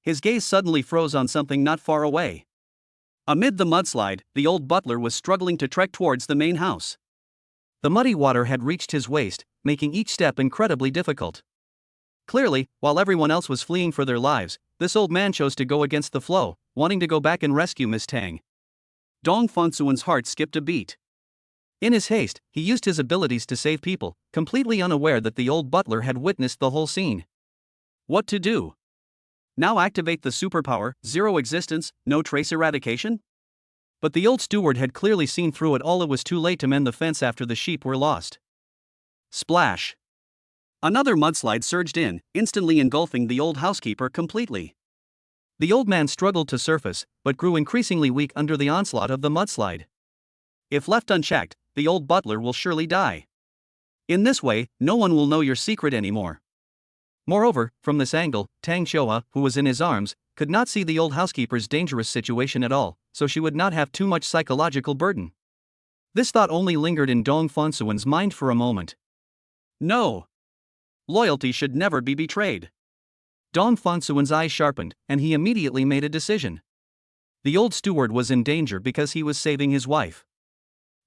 Speaker 1: His gaze suddenly froze on something not far away. Amid the mudslide, the old butler was struggling to trek towards the main house. The muddy water had reached his waist, making each step incredibly difficult. Clearly, while everyone else was fleeing for their lives, this old man chose to go against the flow, wanting to go back and rescue Miss Tang. Dong Fongsuan's heart skipped a beat. In his haste, he used his abilities to save people, completely unaware that the old butler had witnessed the whole scene. What to do? Now activate the superpower, zero existence, no trace eradication? But the old steward had clearly seen through it all. It was too late to mend the fence after the sheep were lost. Splash! Another mudslide surged in, instantly engulfing the old housekeeper completely. The old man struggled to surface, but grew increasingly weak under the onslaught of the mudslide. If left unchecked, the old butler will surely die. In this way, no one will know your secret anymore. Moreover, from this angle, Tang Qiuhua, who was in his arms, could not see the old housekeeper's dangerous situation at all, so she would not have too much psychological burden. This thought only lingered in Dong Fongsuan's mind for a moment. No! Loyalty should never be betrayed. Dong Fongsuan's eyes sharpened, and he immediately made a decision. The old steward was in danger because he was saving his wife.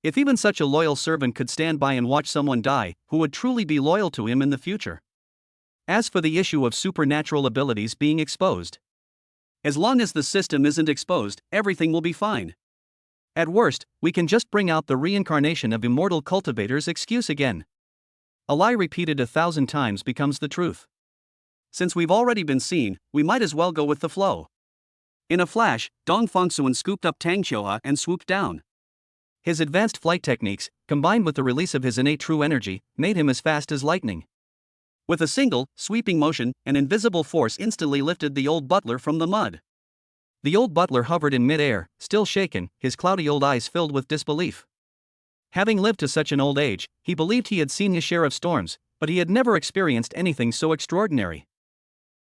Speaker 1: If even such a loyal servant could stand by and watch someone die, who would truly be loyal to him in the future? As for the issue of supernatural abilities being exposed, as long as the system isn't exposed, everything will be fine. At worst, we can just bring out the reincarnation of immortal cultivator's excuse again. A lie repeated 1,000 times becomes the truth. Since we've already been seen, we might as well go with the flow. In a flash, Dong Fongsuan scooped up Tang Qiuhua and swooped down. His advanced flight techniques, combined with the release of his innate true energy, made him as fast as lightning. With a single, sweeping motion, an invisible force instantly lifted the old butler from the mud. The old butler hovered in mid-air, still shaken, his cloudy old eyes filled with disbelief. Having lived to such an old age, he believed he had seen his share of storms, but he had never experienced anything so extraordinary.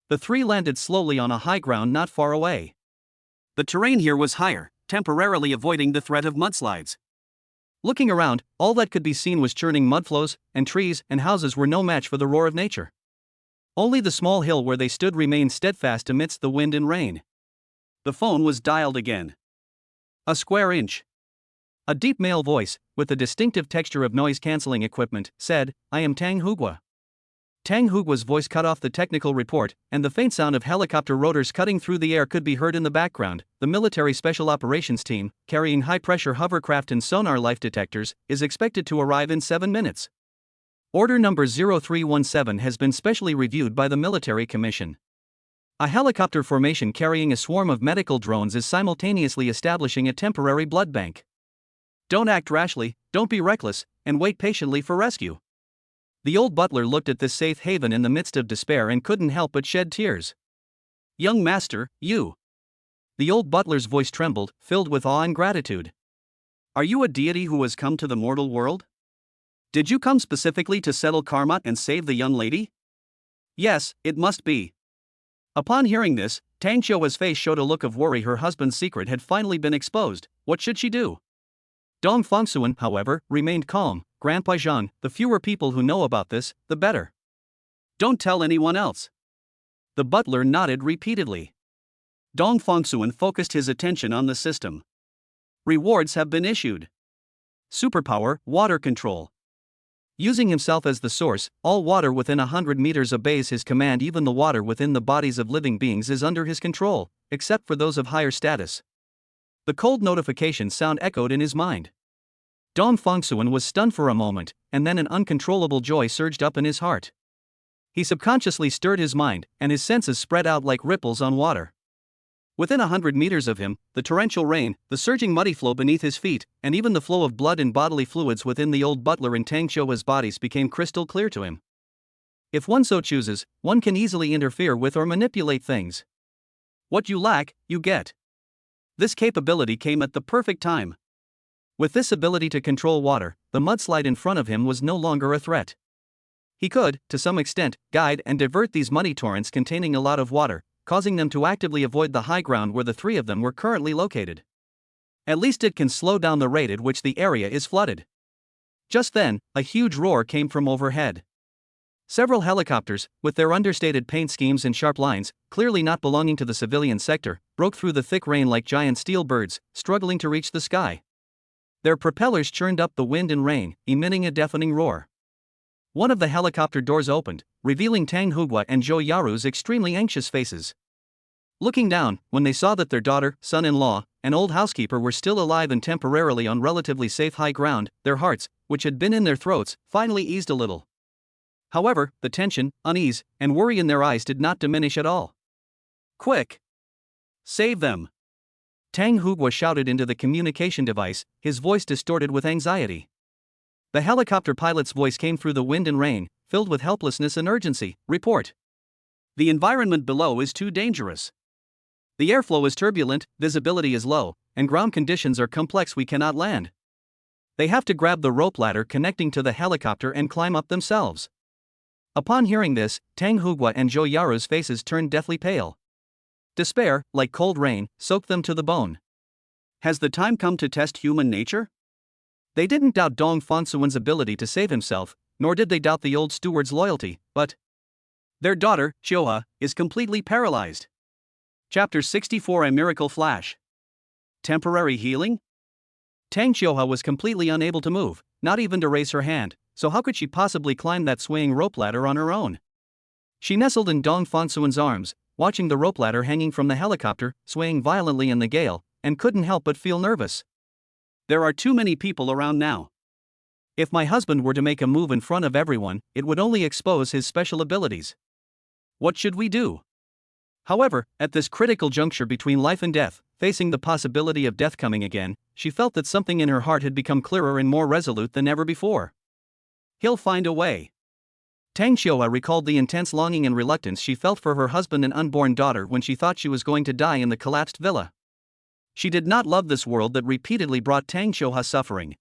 Speaker 1: The three landed slowly on a high ground not far away. The terrain here was higher, temporarily avoiding the threat of mudslides. Looking around, all that could be seen was churning mudflows, and trees and houses were no match for the roar of nature. Only the small hill where they stood remained steadfast amidst the wind and rain. The phone was dialed again. A square inch. A deep male voice, with the distinctive texture of noise-canceling equipment, said, "I am Tang Huguo." Tang Huguo's voice cut off the technical report, and the faint sound of helicopter rotors cutting through the air could be heard in the background. The military special operations team, carrying high-pressure hovercraft and sonar life detectors, is expected to arrive in 7 minutes. Order number 0317 has been specially reviewed by the Military Commission. A helicopter formation carrying a swarm of medical drones is simultaneously establishing a temporary blood bank. Don't act rashly, don't be reckless, and wait patiently for rescue. The old butler looked at this safe haven in the midst of despair and couldn't help but shed tears. "Young master, you." The old butler's voice trembled, filled with awe and gratitude. "Are you a deity who has come to the mortal world? Did you come specifically to settle karma and save the young lady?" "Yes, it must be." Upon hearing this, Tang Qiuhua's face showed a look of worry. Her husband's secret had finally been exposed. What should she do? Dong Fongsuan, however, remained calm. "Grandpa Zhang, the fewer people who know about this, the better. Don't tell anyone else." The butler nodded repeatedly. Dong Fongsuan focused his attention on the system. Rewards have been issued. Superpower, water control. Using himself as the source, all water within 100 meters obeys his command. Even the water within the bodies of living beings is under his control, except for those of higher status. The cold notification sound echoed in his mind. Dong Fongsuan was stunned for a moment, and then an uncontrollable joy surged up in his heart. He subconsciously stirred his mind, and his senses spread out like ripples on water. Within 100 meters of him, the torrential rain, the surging muddy flow beneath his feet, and even the flow of blood and bodily fluids within the old butler and Tang Qiuhua's bodies became crystal clear to him. If one so chooses, one can easily interfere with or manipulate things. What you lack, you get. This capability came at the perfect time. With this ability to control water, the mudslide in front of him was no longer a threat. He could, to some extent, guide and divert these muddy torrents containing a lot of water, causing them to actively avoid the high ground where the three of them were currently located. At least it can slow down the rate at which the area is flooded. Just then, a huge roar came from overhead. Several helicopters, with their understated paint schemes and sharp lines, clearly not belonging to the civilian sector, broke through the thick rain like giant steel birds, struggling to reach the sky. Their propellers churned up the wind and rain, emitting a deafening roar. One of the helicopter doors opened, revealing Tang Hugua and Zhou Yaru's extremely anxious faces. Looking down, when they saw that their daughter, son-in-law, and old housekeeper were still alive and temporarily on relatively safe high ground, their hearts, which had been in their throats, finally eased a little. However, the tension, unease, and worry in their eyes did not diminish at all. "Quick! Save them!" Tang Hugua shouted into the communication device, his voice distorted with anxiety. The helicopter pilot's voice came through the wind and rain, filled with helplessness and urgency. "Report. The environment below is too dangerous. The airflow is turbulent, visibility is low, and ground conditions are complex. We cannot land." They have to grab the rope ladder connecting to the helicopter and climb up themselves. Upon hearing this, Tang Hugua and Zhou Yaru's faces turned deathly pale. Despair, like cold rain, soaked them to the bone. Has the time come to test human nature? They didn't doubt Dong Fongsuan's ability to save himself, nor did they doubt the old steward's loyalty, but their daughter, Qiuhua, is completely paralyzed. Chapter 64: A Miracle Flash. Temporary healing? Tang Qiuhua was completely unable to move, not even to raise her hand, so how could she possibly climb that swaying rope ladder on her own? She nestled in Dong Fongsuan's arms, watching the rope ladder hanging from the helicopter, swaying violently in the gale, and couldn't help but feel nervous. There are too many people around now. If my husband were to make a move in front of everyone, it would only expose his special abilities. What should we do? However, at this critical juncture between life and death, facing the possibility of death coming again, she felt that something in her heart had become clearer and more resolute than ever before. He'll find a way. Tang Qiuhua recalled the intense longing and reluctance she felt for her husband and unborn daughter when she thought she was going to die in the collapsed villa. She did not love this world that repeatedly brought Tang Qiuhua suffering.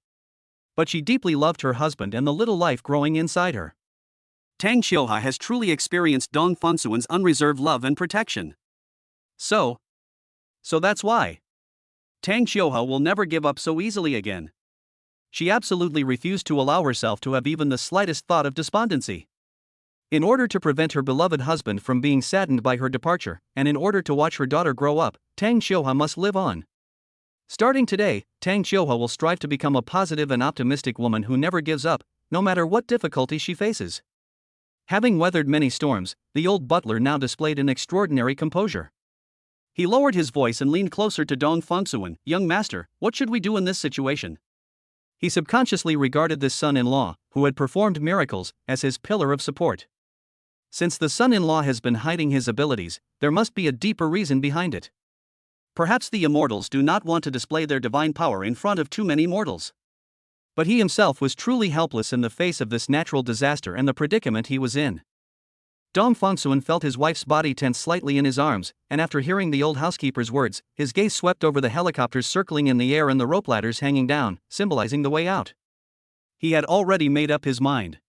Speaker 1: But she deeply loved her husband and the little life growing inside her. Tang Qiuhua has truly experienced Dong Fongsuan's unreserved love and protection. So that's why Tang Qiuhua will never give up so easily again. She absolutely refused to allow herself to have even the slightest thought of despondency. In order to prevent her beloved husband from being saddened by her departure, and in order to watch her daughter grow up, Tang Qiuhua must live on. Starting today, Tang Qiuhua will strive to become a positive and optimistic woman who never gives up, no matter what difficulty she faces. Having weathered many storms, the old butler now displayed an extraordinary composure. He lowered his voice and leaned closer to Dong Fongsuan. "Young master, what should we do in this situation?" He subconsciously regarded this son-in-law, who had performed miracles, as his pillar of support. Since the son-in-law has been hiding his abilities, there must be a deeper reason behind it. Perhaps the immortals do not want to display their divine power in front of too many mortals. But he himself was truly helpless in the face of this natural disaster and the predicament he was in. Dong Fongsuan felt his wife's body tense slightly in his arms, and after hearing the old housekeeper's words, his gaze swept over the helicopters circling in the air and the rope ladders hanging down, symbolizing the way out. He had already made up his mind.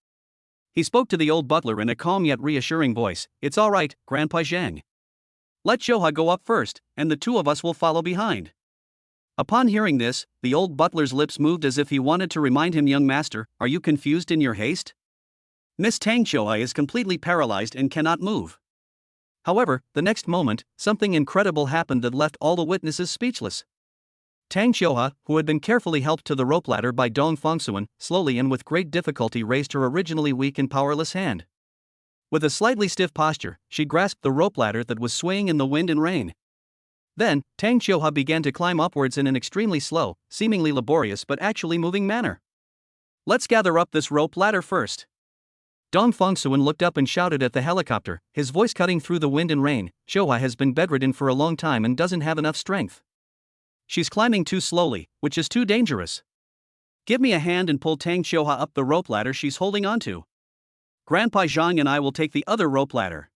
Speaker 1: He spoke to the old butler in a calm yet reassuring voice. "It's all right, Grandpa Zhang. Let Qiuhua go up first, and the two of us will follow behind." Upon hearing this, the old butler's lips moved as if he wanted to remind him, "Young master, are you confused in your haste? Miss Tang Qiuhua is completely paralyzed and cannot move." However, the next moment, something incredible happened that left all the witnesses speechless. Tang Qiuhua, who had been carefully helped to the rope ladder by Dong Fongsuan, slowly and with great difficulty raised her originally weak and powerless hand. With a slightly stiff posture, she grasped the rope ladder that was swaying in the wind and rain. Then, Tang Xiuhua began to climb upwards in an extremely slow, seemingly laborious but actually moving manner. Let's gather up this rope ladder first. Dong Fongsuan looked up and shouted at the helicopter, his voice cutting through the wind and rain. Xiuhua has been bedridden for a long time and doesn't have enough strength. She's climbing too slowly, which is too dangerous. Give me a hand and pull Tang Xiuhua up the rope ladder she's holding onto. Grandpa Zhang and I will take the other rope ladder.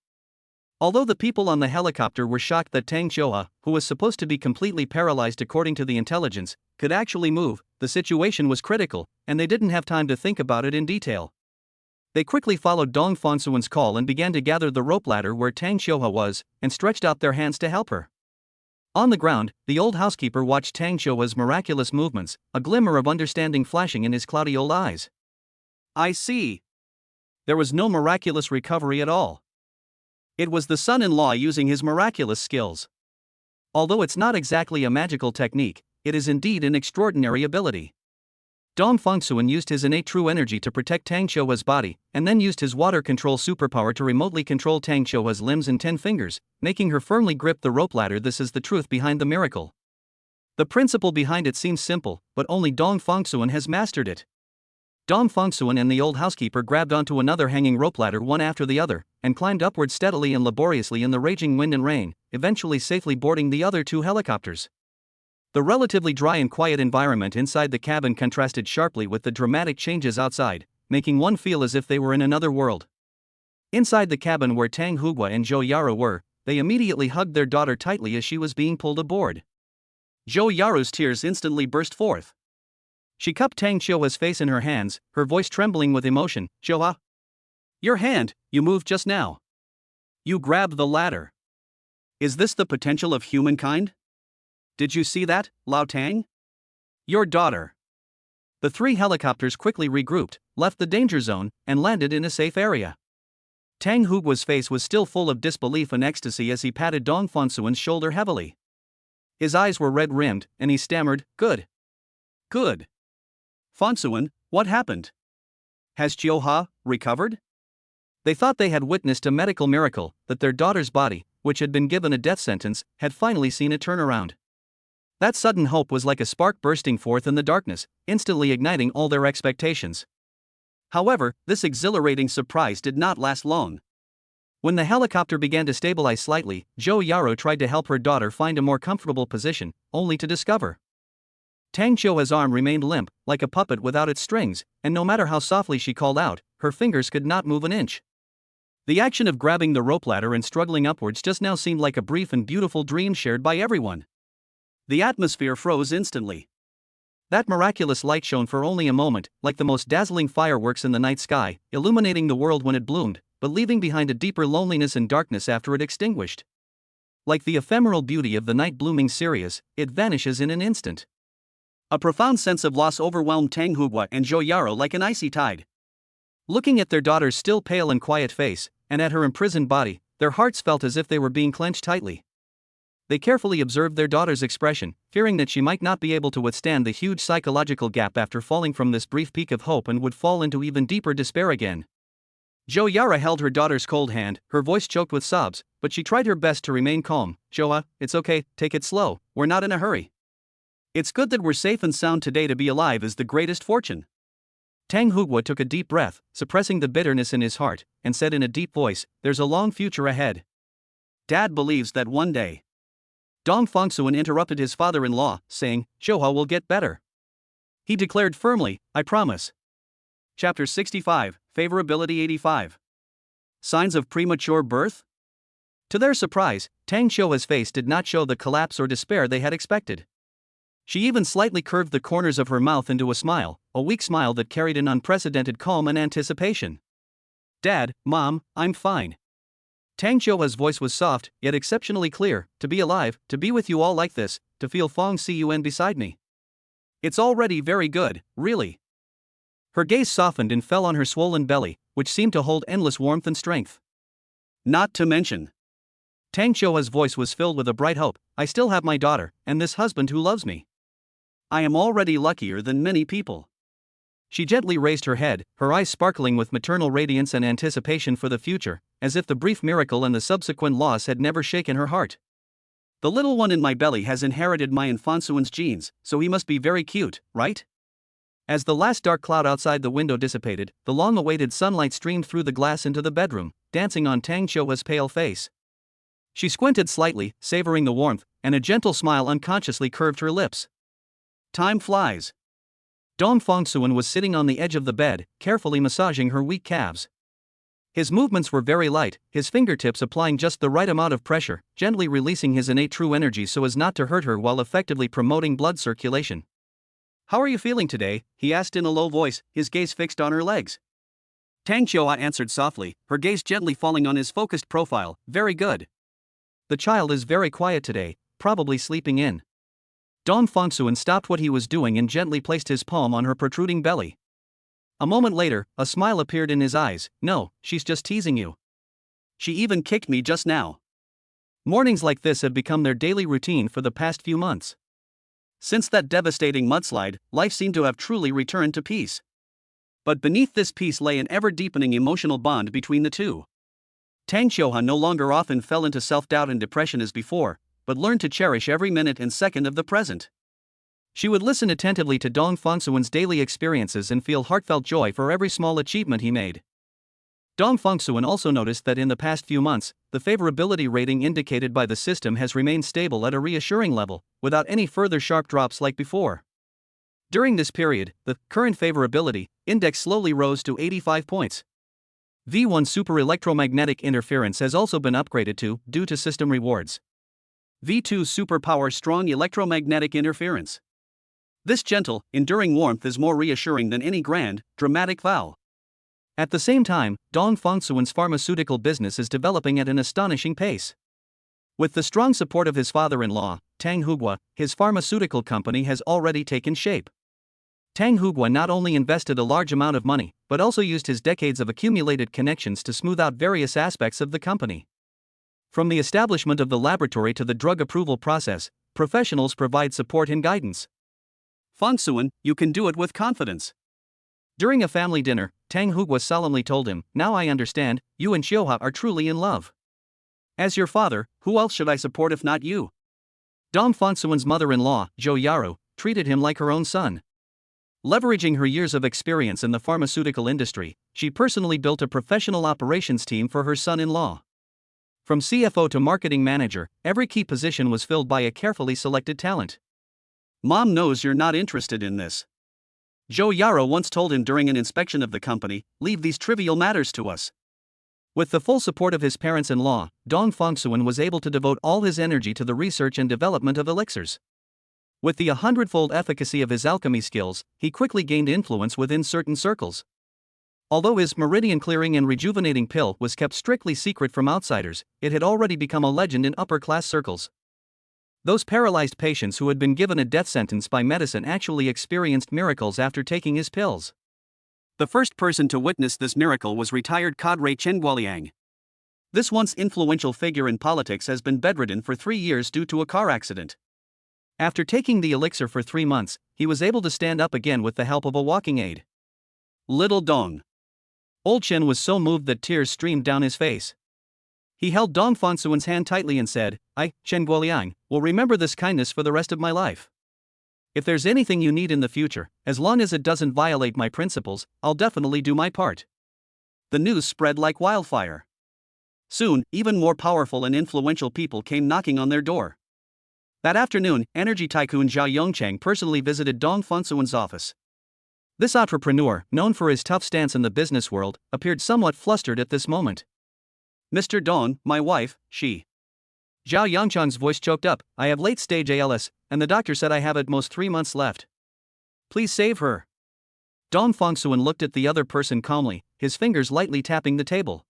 Speaker 1: Although the people on the helicopter were shocked that Tang Xiuhua, who was supposed to be completely paralyzed according to the intelligence, could actually move, the situation was critical, and they didn't have time to think about it in detail. They quickly followed Dong Fongsuan's call and began to gather the rope ladder where Tang Xiuhua was, and stretched out their hands to help her. On the ground, the old housekeeper watched Tang Xiuhua's miraculous movements, a glimmer of understanding flashing in his cloudy old eyes. I see. There was no miraculous recovery at all. It was the son-in-law using his miraculous skills. Although it's not exactly a magical technique, it is indeed an extraordinary ability. Dong Fongsuan used his innate true energy to protect Tang Xiuhua's body, and then used his water control superpower to remotely control Tang Xiuhua's limbs and 10 fingers, making her firmly grip the rope ladder. This is the truth behind the miracle. The principle behind it seems simple, but only Dong Fongsuan has mastered it. Dong Fongsuan and the old housekeeper grabbed onto another hanging rope ladder one after the other, and climbed upward steadily and laboriously in the raging wind and rain, eventually safely boarding the other two helicopters. The relatively dry and quiet environment inside the cabin contrasted sharply with the dramatic changes outside, making one feel as if they were in another world. Inside the cabin where Tang Hugua and Zhou Yaro were, they immediately hugged their daughter tightly as she was being pulled aboard. Zhou Yaro's tears instantly burst forth. She cupped Tang Xiuhua's face in her hands, her voice trembling with emotion. Xiuhua? Your hand, you moved just now. You grabbed the ladder. Is this the potential of humankind? Did you see that, Lao Tang? Your daughter. The three helicopters quickly regrouped, left the danger zone, and landed in a safe area. Tang Hugua's face was still full of disbelief and ecstasy as he patted Dong Fongsuan's shoulder heavily. His eyes were red-rimmed, and he stammered, Good. Good. Fongsuan, what happened? Has Xiuhua recovered? They thought they had witnessed a medical miracle, that their daughter's body, which had been given a death sentence, had finally seen a turnaround. That sudden hope was like a spark bursting forth in the darkness, instantly igniting all their expectations. However, this exhilarating surprise did not last long. When the helicopter began to stabilize slightly, Zhou Yaro tried to help her daughter find a more comfortable position, only to discover Tang Xiuhua's arm remained limp, like a puppet without its strings, and no matter how softly she called out, her fingers could not move an inch. The action of grabbing the rope ladder and struggling upwards just now seemed like a brief and beautiful dream shared by everyone. The atmosphere froze instantly. That miraculous light shone for only a moment, like the most dazzling fireworks in the night sky, illuminating the world when it bloomed, but leaving behind a deeper loneliness and darkness after it extinguished. Like the ephemeral beauty of the night blooming cereus, it vanishes in an instant. A profound sense of loss overwhelmed Tang Hugua and Zhou Yaro like an icy tide. Looking at their daughter's still pale and quiet face, and at her imprisoned body, their hearts felt as if they were being clenched tightly. They carefully observed their daughter's expression, fearing that she might not be able to withstand the huge psychological gap after falling from this brief peak of hope and would fall into even deeper despair again. Zhou Yara held her daughter's cold hand, her voice choked with sobs, but she tried her best to remain calm. Xiuhua, it's okay, take it slow, we're not in a hurry. It's good that we're safe and sound today. To be alive is the greatest fortune. Tang Hugua took a deep breath, suppressing the bitterness in his heart, and said in a deep voice, There's a long future ahead. Dad believes that one day. Dong Fongsuan interrupted his father-in-law, saying, Xiuhua will get better. He declared firmly, I promise. Chapter 65, Favorability 85. Signs of premature birth? To their surprise, Tang Xiuhua's face did not show the collapse or despair they had expected. She even slightly curved the corners of her mouth into a smile, a weak smile that carried an unprecedented calm and anticipation. Dad, Mom, I'm fine. Tang Xiuhua's voice was soft, yet exceptionally clear. To be alive, to be with you all like this, to feel Fong Cun beside me. It's already very good, really. Her gaze softened and fell on her swollen belly, which seemed to hold endless warmth and strength. Not to mention. Tang Xiuhua's voice was filled with a bright hope. I still have my daughter, and this husband who loves me. I am already luckier than many people. She gently raised her head, her eyes sparkling with maternal radiance and anticipation for the future, as if the brief miracle and the subsequent loss had never shaken her heart. The little one in my belly has inherited my Infansuan's genes, so he must be very cute, right? As the last dark cloud outside the window dissipated, the long-awaited sunlight streamed through the glass into the bedroom, dancing on Tang Qiuhua's pale face. She squinted slightly, savoring the warmth, and a gentle smile unconsciously curved her lips. Time flies. Dong Fongsuan was sitting on the edge of the bed, carefully massaging her weak calves. His movements were very light, his fingertips applying just the right amount of pressure, gently releasing his innate true energy so as not to hurt her while effectively promoting blood circulation. "How are you feeling today?" he asked in a low voice, his gaze fixed on her legs. Tang Qiuhua answered softly, her gaze gently falling on his focused profile. "Very good. The child is very quiet today, probably sleeping in." Dong Fongsuan stopped what he was doing and gently placed his palm on her protruding belly. A moment later, a smile appeared in his eyes. "No, she's just teasing you. She even kicked me just now." Mornings like this have become their daily routine for the past few months. Since that devastating mudslide, life seemed to have truly returned to peace. But beneath this peace lay an ever-deepening emotional bond between the two. Tang Qiuhua no longer often fell into self-doubt and depression as before, but learned to cherish every minute and second of the present. She would listen attentively to Dong Fongsuan's daily experiences and feel heartfelt joy for every small achievement he made. Dong Fongsuan also noticed that in the past few months, the favorability rating indicated by the system has remained stable at a reassuring level, without any further sharp drops like before. During this period, the current favorability index slowly rose to 85 points. V1 super electromagnetic interference has also been upgraded to, due to system rewards, V2 superpower strong electromagnetic interference. This gentle, enduring warmth is more reassuring than any grand, dramatic vow. At the same time, Dong Fongsuan's pharmaceutical business is developing at an astonishing pace. With the strong support of his father-in-law, Tang Hugua, his pharmaceutical company has already taken shape. Tang Hugua not only invested a large amount of money, but also used his decades of accumulated connections to smooth out various aspects of the company. From the establishment of the laboratory to the drug approval process, professionals provide support and guidance. "Fongsuan, you can do it with confidence." During a family dinner, Tang Hugua solemnly told him, "Now I understand, you and Qiuhua are truly in love. As your father, who else should I support if not you?" Dong Fongsuan's mother-in-law, Zhou Yaru, treated him like her own son. Leveraging her years of experience in the pharmaceutical industry, she personally built a professional operations team for her son-in-law. From CFO to marketing manager, every key position was filled by a carefully selected talent. "Mom knows you're not interested in this," Zhou Yaru once told him during an inspection of the company. "Leave these trivial matters to us." With the full support of his parents-in-law, Dong Fongsuan was able to devote all his energy to the research and development of elixirs. With the 100-fold efficacy of his alchemy skills, he quickly gained influence within certain circles. Although his meridian-clearing and rejuvenating pill was kept strictly secret from outsiders, it had already become a legend in upper-class circles. Those paralyzed patients who had been given a death sentence by medicine actually experienced miracles after taking his pills. The first person to witness this miracle was retired cadre Chen Guoliang. This once influential figure in politics has been bedridden for 3 years due to a car accident. After taking the elixir for 3 months, he was able to stand up again with the help of a walking aid. Little Dong. Old Chen was so moved that tears streamed down his face. He held Dong Fongsuan's hand tightly and said, "I, Chen Guoliang, will remember this kindness for the rest of my life. If there's anything you need in the future, as long as it doesn't violate my principles, I'll definitely do my part." The news spread like wildfire. Soon, even more powerful and influential people came knocking on their door. That afternoon, energy tycoon Zhao Yongchang personally visited Dong Fongsuan's office. This entrepreneur, known for his tough stance in the business world, appeared somewhat flustered at this moment. "Mr. Dong, my wife, she..." Zhao Yongchang's voice choked up. "I have late-stage ALS, and the doctor said I have at most 3 months left. Please save her." Dong Fongsuan looked at the other person calmly, his fingers lightly tapping the table.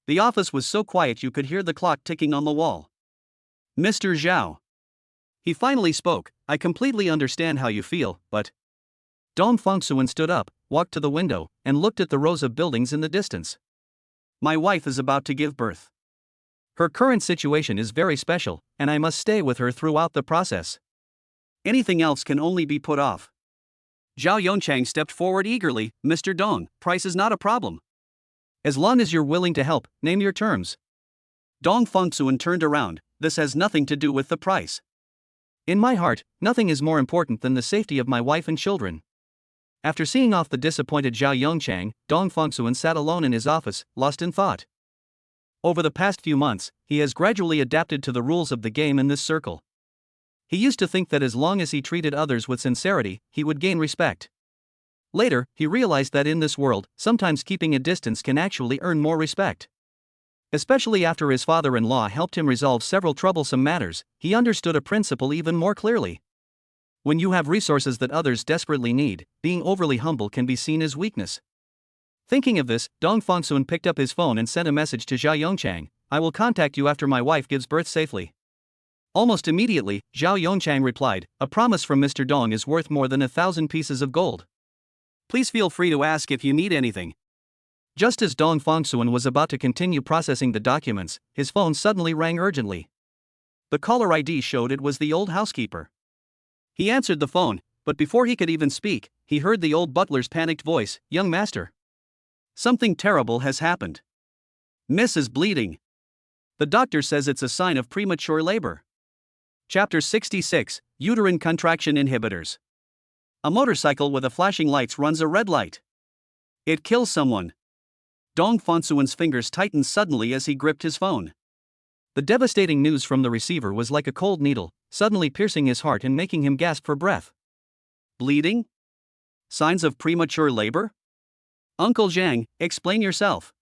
Speaker 1: The office was so quiet you could hear the clock ticking on the wall. "Mr. Zhao." He finally spoke, "I completely understand how you feel, but..." Dong Fongsuan stood up, walked to the window, and looked at the rows of buildings in the distance. "My wife is about to give birth. Her current situation is very special, and I must stay with her throughout the process. Anything else can only be put off." Zhao Yongchang stepped forward eagerly. "Mr. Dong, price is not a problem. As long as you're willing to help, name your terms." Dong Fongsuan turned around, This has nothing to do with the price. In my heart, nothing is more important than the safety of my wife and children. After seeing off the disappointed Zhao Yongchang, Dong Fengsuan sat alone in his office, lost in thought. Over the past few months, he has gradually adapted to the rules of the game in this circle. He used to think that as long as he treated others with sincerity, he would gain respect. Later, he realized that in this world, sometimes keeping a distance can actually earn more respect. Especially after his father-in-law helped him resolve several troublesome matters, he understood a principle even more clearly. When you have resources that others desperately need, being overly humble can be seen as weakness. Thinking of this, Dong Fengsuan picked up his phone and sent a message to Zhao Yongchang. I will contact you after my wife gives birth safely. Almost immediately, Zhao Yongchang replied, a promise from Mr. Dong is worth more than 1,000 pieces of gold. Please feel free to ask if you need anything. Just as Dong Fengsuan was about to continue processing the documents, his phone suddenly rang urgently. The caller ID showed it was the old housekeeper. He answered the phone, but before he could even speak, he heard the old butler's panicked voice, young master. Something terrible has happened. Miss is bleeding. The doctor says it's a sign of premature labor. Chapter 66, Uterine Contraction Inhibitors. A motorcycle with a flashing lights runs a red light. It kills someone. Dong Fengsuan's fingers tightened suddenly as he gripped his phone. The devastating news from the receiver was like a cold needle, suddenly piercing his heart and making him gasp for breath. Bleeding? Signs of premature labor? Uncle Zhang, explain yourself.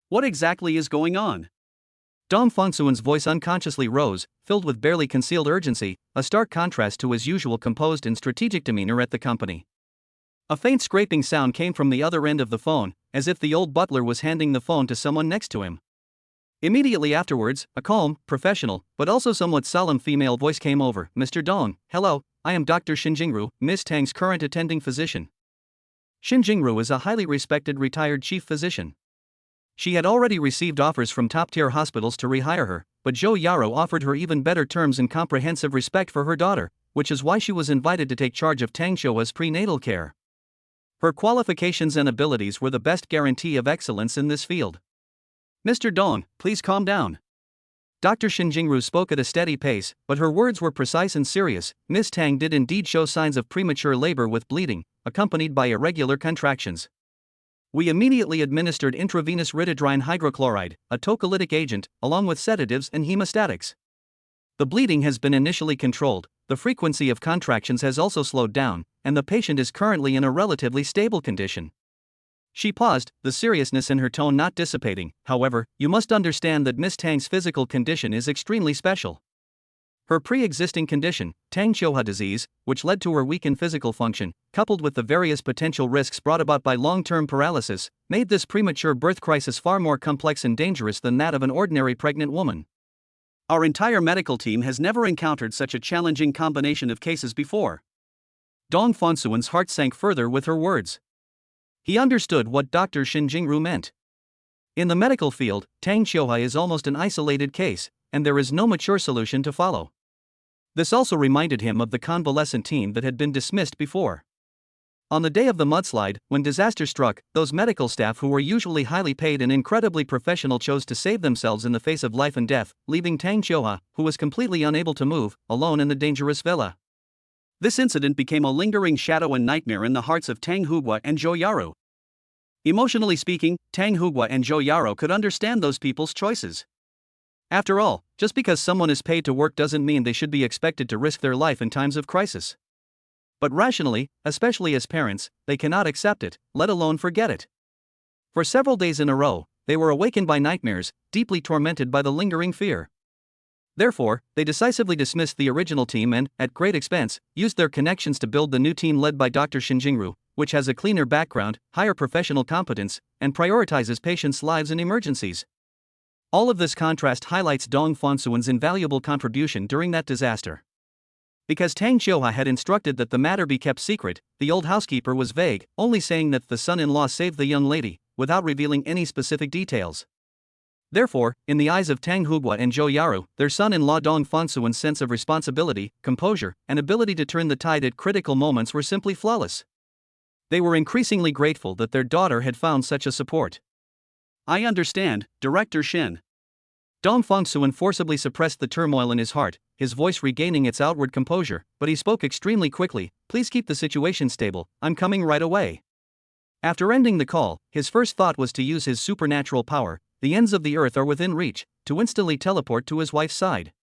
Speaker 1: What exactly is going on? Dong Fengsuan's voice unconsciously rose, filled with barely concealed urgency, a stark contrast to his usual composed and strategic demeanor at the company. A faint scraping sound came from the other end of the phone, as if the old butler was handing the phone to someone next to him. Immediately afterwards, a calm, professional, but also somewhat solemn female voice came over. Mr. Dong, hello, I am Dr. Xin Jingru, Miss Tang's current attending physician. Xin Jingru is a highly respected retired chief physician. She had already received offers from top-tier hospitals to rehire her, but Zhou Yaro offered her even better terms and comprehensive respect for her daughter, which is why she was invited to take charge of Tang Xiuhua's prenatal care. Her qualifications and abilities were the best guarantee of excellence in this field. Mr. Dong, please calm down. Dr. Xin Jingru spoke at a steady pace, but her words were precise and serious. Miss Tang did indeed show signs of premature labor with bleeding, accompanied by irregular contractions. We immediately administered intravenous ritidrine hydrochloride, a tocolytic agent, along with sedatives and hemostatics. The bleeding has been initially controlled, the frequency of contractions has also slowed down, and the patient is currently in a relatively stable condition. She paused, the seriousness in her tone not dissipating. However, you must understand that Miss Tang's physical condition is extremely special. Her pre-existing condition, Tang Xiuhua disease, which led to her weakened physical function, coupled with the various potential risks brought about by long-term paralysis, made this premature birth crisis far more complex and dangerous than that of an ordinary pregnant woman. Our entire medical team has never encountered such a challenging combination of cases before. Dong Fengsuan's heart sank further with her words. He understood what Dr. Xin Jingru meant. In the medical field, Tang Xiuhua is almost an isolated case, and there is no mature solution to follow. This also reminded him of the convalescent team that had been dismissed before. On the day of the mudslide, when disaster struck, those medical staff who were usually highly paid and incredibly professional chose to save themselves in the face of life and death, leaving Tang Xiuhua, who was completely unable to move, alone in the dangerous villa. This incident became a lingering shadow and nightmare in the hearts of Tang Huguo and Zhou Yaro. Emotionally speaking, Tang Huguo and Zhou Yaro could understand those people's choices. After all, just because someone is paid to work doesn't mean they should be expected to risk their life in times of crisis. But rationally, especially as parents, they cannot accept it, let alone forget it. For several days in a row, they were awakened by nightmares, deeply tormented by the lingering fear. Therefore, they decisively dismissed the original team and, at great expense, used their connections to build the new team led by Dr. Xin Jingru, which has a cleaner background, higher professional competence, and prioritizes patients' lives in emergencies. All of this contrast highlights Dong Fengsuan's invaluable contribution during that disaster. Because Tang Xiuhua had instructed that the matter be kept secret, the old housekeeper was vague, only saying that the son-in-law saved the young lady, without revealing any specific details. Therefore, in the eyes of Tang Huguo and Zhou Yaro, their son-in-law Dong Fengsuan's sense of responsibility, composure, and ability to turn the tide at critical moments were simply flawless. They were increasingly grateful that their daughter had found such a support. I understand, Director Shin. Dong Fongsuan forcibly suppressed the turmoil in his heart, his voice regaining its outward composure, but he spoke extremely quickly. Please keep the situation stable, I'm coming right away. After ending the call, his first thought was to use his supernatural power, the ends of the earth are within reach, to instantly teleport to his wife's side.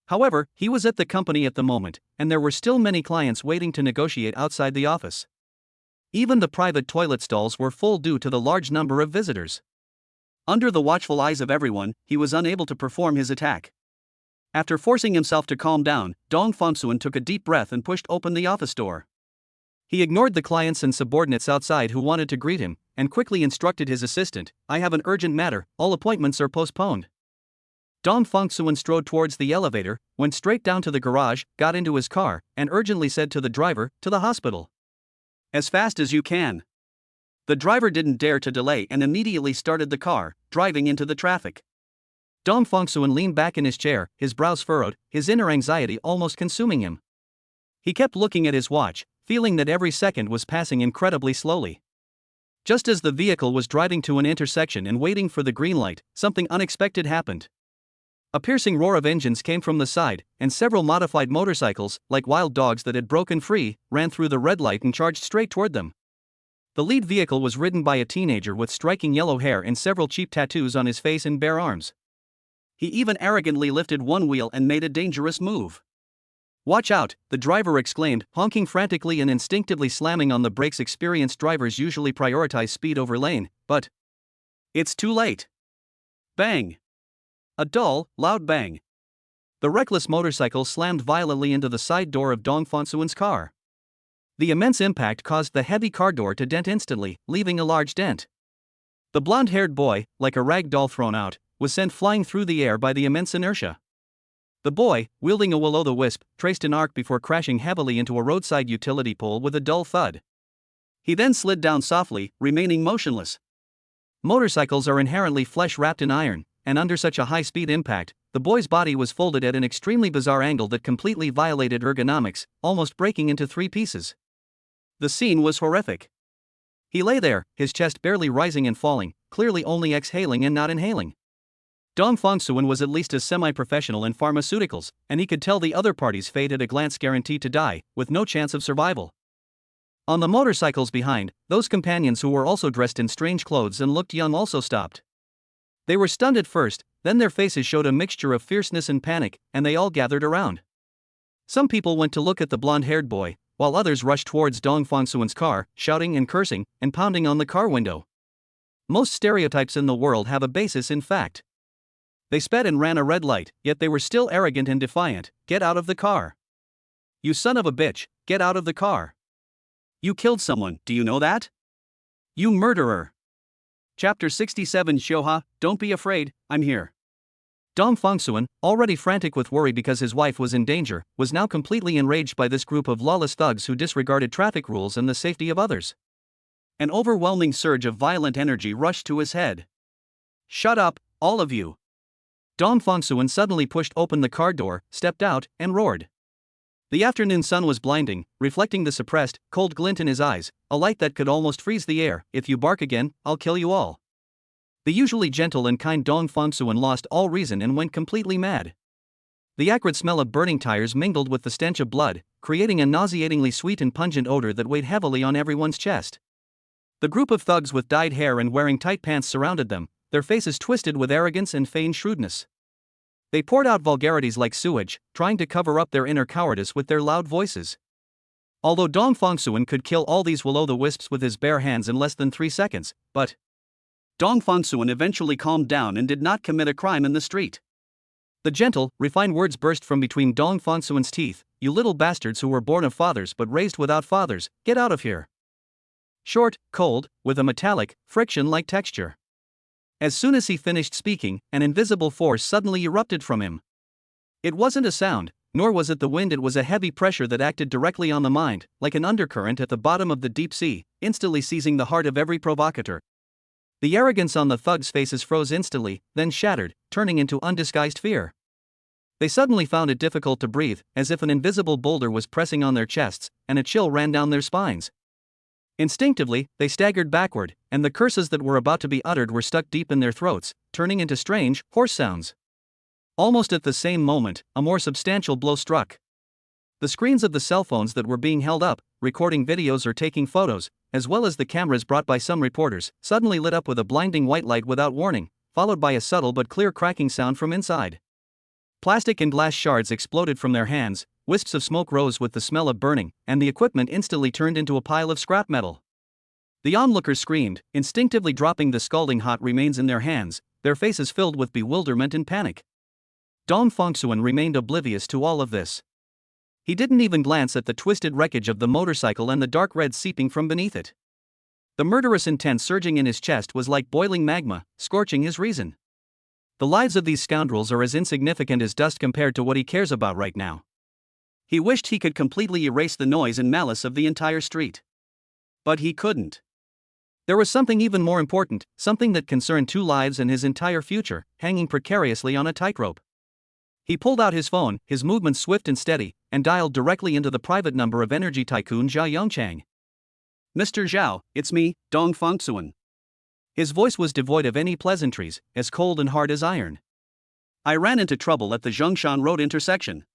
Speaker 1: However, he was at the company at the moment, and there were still many clients waiting to negotiate outside the office. Even the private toilet stalls were full due to the large number of visitors. Under the watchful eyes of everyone, he was unable to perform his attack. After forcing himself to calm down, Dong Fongsuan took a deep breath and pushed open the office door. He ignored the clients and subordinates outside who wanted to greet him, and quickly instructed his assistant, I have an urgent matter, all appointments are postponed. Dong Fongsuan strode towards the elevator, went straight down to the garage, got into his car, and urgently said to the driver, to the hospital. As fast as you can. The driver didn't dare to delay and immediately started the car, driving into the traffic. Dong Fongsuan leaned back in his chair, his brows furrowed, his inner anxiety almost consuming him. He kept looking at his watch, feeling that every second was passing incredibly slowly. Just as the vehicle was driving to an intersection and waiting for the green light, something unexpected happened. A piercing roar of engines came from the side, and several modified motorcycles, like wild dogs that had broken free, ran through the red light and charged straight toward them. The lead vehicle was ridden by a teenager with striking yellow hair and several cheap tattoos on his face and bare arms. He even arrogantly lifted one wheel and made a dangerous move. Watch out, the driver exclaimed, honking frantically and instinctively slamming on the brakes. Experienced drivers usually prioritize speed over lane, but it's too late. Bang! A dull, loud bang. The reckless motorcycle slammed violently into the side door of Dong Fongsuan's car. The immense impact caused the heavy car door to dent instantly, leaving a large dent. The blonde-haired boy, like a rag doll thrown out, was sent flying through the air by the immense inertia. The boy, wielding a will-o'-the-wisp, traced an arc before crashing heavily into a roadside utility pole with a dull thud. He then slid down softly, remaining motionless. Motorcycles are inherently flesh-wrapped in iron, and under such a high-speed impact, the boy's body was folded at an extremely bizarre angle that completely violated ergonomics, almost breaking into 3 pieces. The scene was horrific. He lay there, his chest barely rising and falling, clearly only exhaling and not inhaling. Dong Fongsuan was at least a semi-professional in pharmaceuticals, and he could tell the other party's fate at a glance, guaranteed to die, with no chance of survival. On the motorcycles behind, those companions who were also dressed in strange clothes and looked young also stopped. They were stunned at first, then their faces showed a mixture of fierceness and panic, and they all gathered around. Some people went to look at the blonde-haired boy, while others rushed towards Dong Fongsuan's car, shouting and cursing, and pounding on the car window. Most stereotypes in the world have a basis in fact. They sped and ran a red light, yet they were still arrogant and defiant. Get out of the car. You son of a bitch, get out of the car. You killed someone, do you know that? You murderer. Chapter 67 Shoha, don't be afraid, I'm here. Dong Fongsuan, already frantic with worry because his wife was in danger, was now completely enraged by this group of lawless thugs who disregarded traffic rules and the safety of others. An overwhelming surge of violent energy rushed to his head. Shut up, all of you. Dong Fongsuan suddenly pushed open the car door, stepped out, and roared. The afternoon sun was blinding, reflecting the suppressed, cold glint in his eyes, a light that could almost freeze the air. If you bark again, I'll kill you all. The usually gentle and kind Dong Fongsuan lost all reason and went completely mad. The acrid smell of burning tires mingled with the stench of blood, creating a nauseatingly sweet and pungent odor that weighed heavily on everyone's chest. The group of thugs with dyed hair and wearing tight pants surrounded them, their faces twisted with arrogance and feigned shrewdness. They poured out vulgarities like sewage, trying to cover up their inner cowardice with their loud voices. Although Dong Fongsuan could kill all these will-o'-the-wisps with his bare hands in less than 3 seconds, but Dong Fongsuan eventually calmed down and did not commit a crime in the street. The gentle, refined words burst from between Dong Fongsuan's teeth. You little bastards who were born of fathers but raised without fathers, get out of here. Short, cold, with a metallic, friction-like texture. As soon as he finished speaking, an invisible force suddenly erupted from him. It wasn't a sound, nor was it the wind, it was a heavy pressure that acted directly on the mind, like an undercurrent at the bottom of the deep sea, instantly seizing the heart of every provocateur. The arrogance on the thugs' faces froze instantly, then shattered, turning into undisguised fear. They suddenly found it difficult to breathe, as if an invisible boulder was pressing on their chests, and a chill ran down their spines. Instinctively, they staggered backward, and the curses that were about to be uttered were stuck deep in their throats, turning into strange, hoarse sounds. Almost at the same moment, a more substantial blow struck. The screens of the cell phones that were being held up, recording videos or taking photos, as well as the cameras brought by some reporters, suddenly lit up with a blinding white light without warning, followed by a subtle but clear cracking sound from inside. Plastic and glass shards exploded from their hands, wisps of smoke rose with the smell of burning, and the equipment instantly turned into a pile of scrap metal. The onlookers screamed, instinctively dropping the scalding hot remains in their hands, their faces filled with bewilderment and panic. Dong Fongsuan remained oblivious to all of this. He didn't even glance at the twisted wreckage of the motorcycle and the dark red seeping from beneath it. The murderous intent surging in his chest was like boiling magma, scorching his reason. The lives of these scoundrels are as insignificant as dust compared to what he cares about right now. He wished he could completely erase the noise and malice of the entire street. But he couldn't. There was something even more important, something that concerned two lives and his entire future, hanging precariously on a tightrope. He pulled out his phone, his movements swift and steady, and dialed directly into the private number of energy tycoon Zhao Yongchang. "Mr. Zhao, it's me, Dong Fongsuan." His voice was devoid of any pleasantries, as cold and hard as iron. "I ran into trouble at the Zhongshan Road intersection.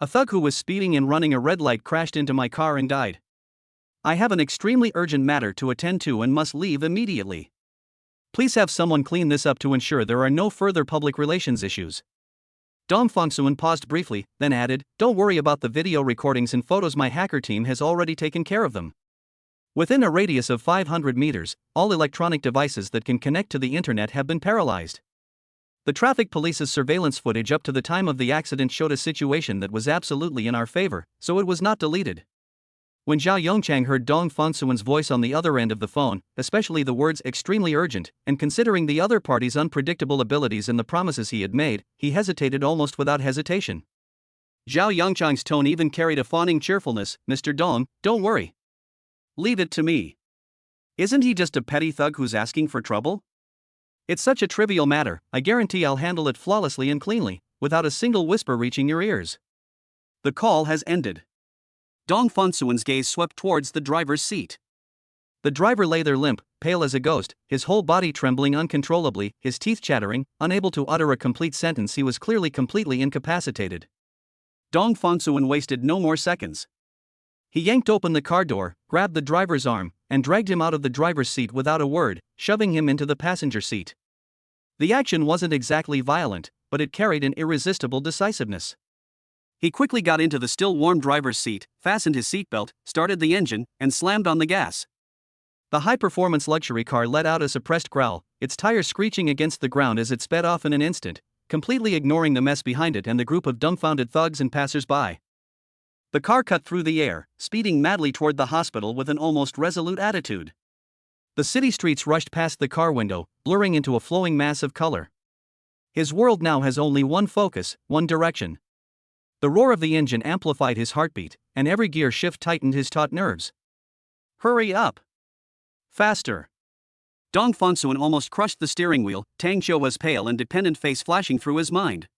Speaker 1: A thug who was speeding and running a red light crashed into my car and died. I have an extremely urgent matter to attend to and must leave immediately. Please have someone clean this up to ensure there are no further public relations issues." Dong Fongsuan paused briefly, then added, "Don't worry about the video recordings and photos, my hacker team has already taken care of them." Within a radius of 500 meters, all electronic devices that can connect to the internet have been paralyzed. The traffic police's surveillance footage up to the time of the accident showed a situation that was absolutely in our favor, so it was not deleted. When Zhao Yongchang heard Dong Fongsuan's voice on the other end of the phone, especially the words "extremely urgent," and considering the other party's unpredictable abilities and the promises he had made, he hesitated almost without hesitation. Zhao Yongchang's tone even carried a fawning cheerfulness. "Mr. Dong, don't worry. Leave it to me. Isn't he just a petty thug who's asking for trouble? It's such a trivial matter, I guarantee I'll handle it flawlessly and cleanly, without a single whisper reaching your ears." The call has ended. Dong Fongsuan's gaze swept towards the driver's seat. The driver lay there limp, pale as a ghost, his whole body trembling uncontrollably, his teeth chattering, unable to utter a complete sentence. He was clearly completely incapacitated. Dong Fongsuan wasted no more seconds. He yanked open the car door, grabbed the driver's arm, and dragged him out of the driver's seat without a word, shoving him into the passenger seat. The action wasn't exactly violent, but it carried an irresistible decisiveness. He quickly got into the still warm driver's seat, fastened his seatbelt, started the engine, and slammed on the gas. The high-performance luxury car let out a suppressed growl, its tires screeching against the ground as it sped off in an instant, completely ignoring the mess behind it and the group of dumbfounded thugs and passers-by. The car cut through the air, speeding madly toward the hospital with an almost resolute attitude. The city streets rushed past the car window, blurring into a flowing mass of color. His world now has only one focus, one direction. The roar of the engine amplified his heartbeat, and every gear shift tightened his taut nerves. "Hurry up! Faster!" Dong Fongsuan almost crushed the steering wheel, Tang Qiuhua's pale and dependent face flashing through his mind.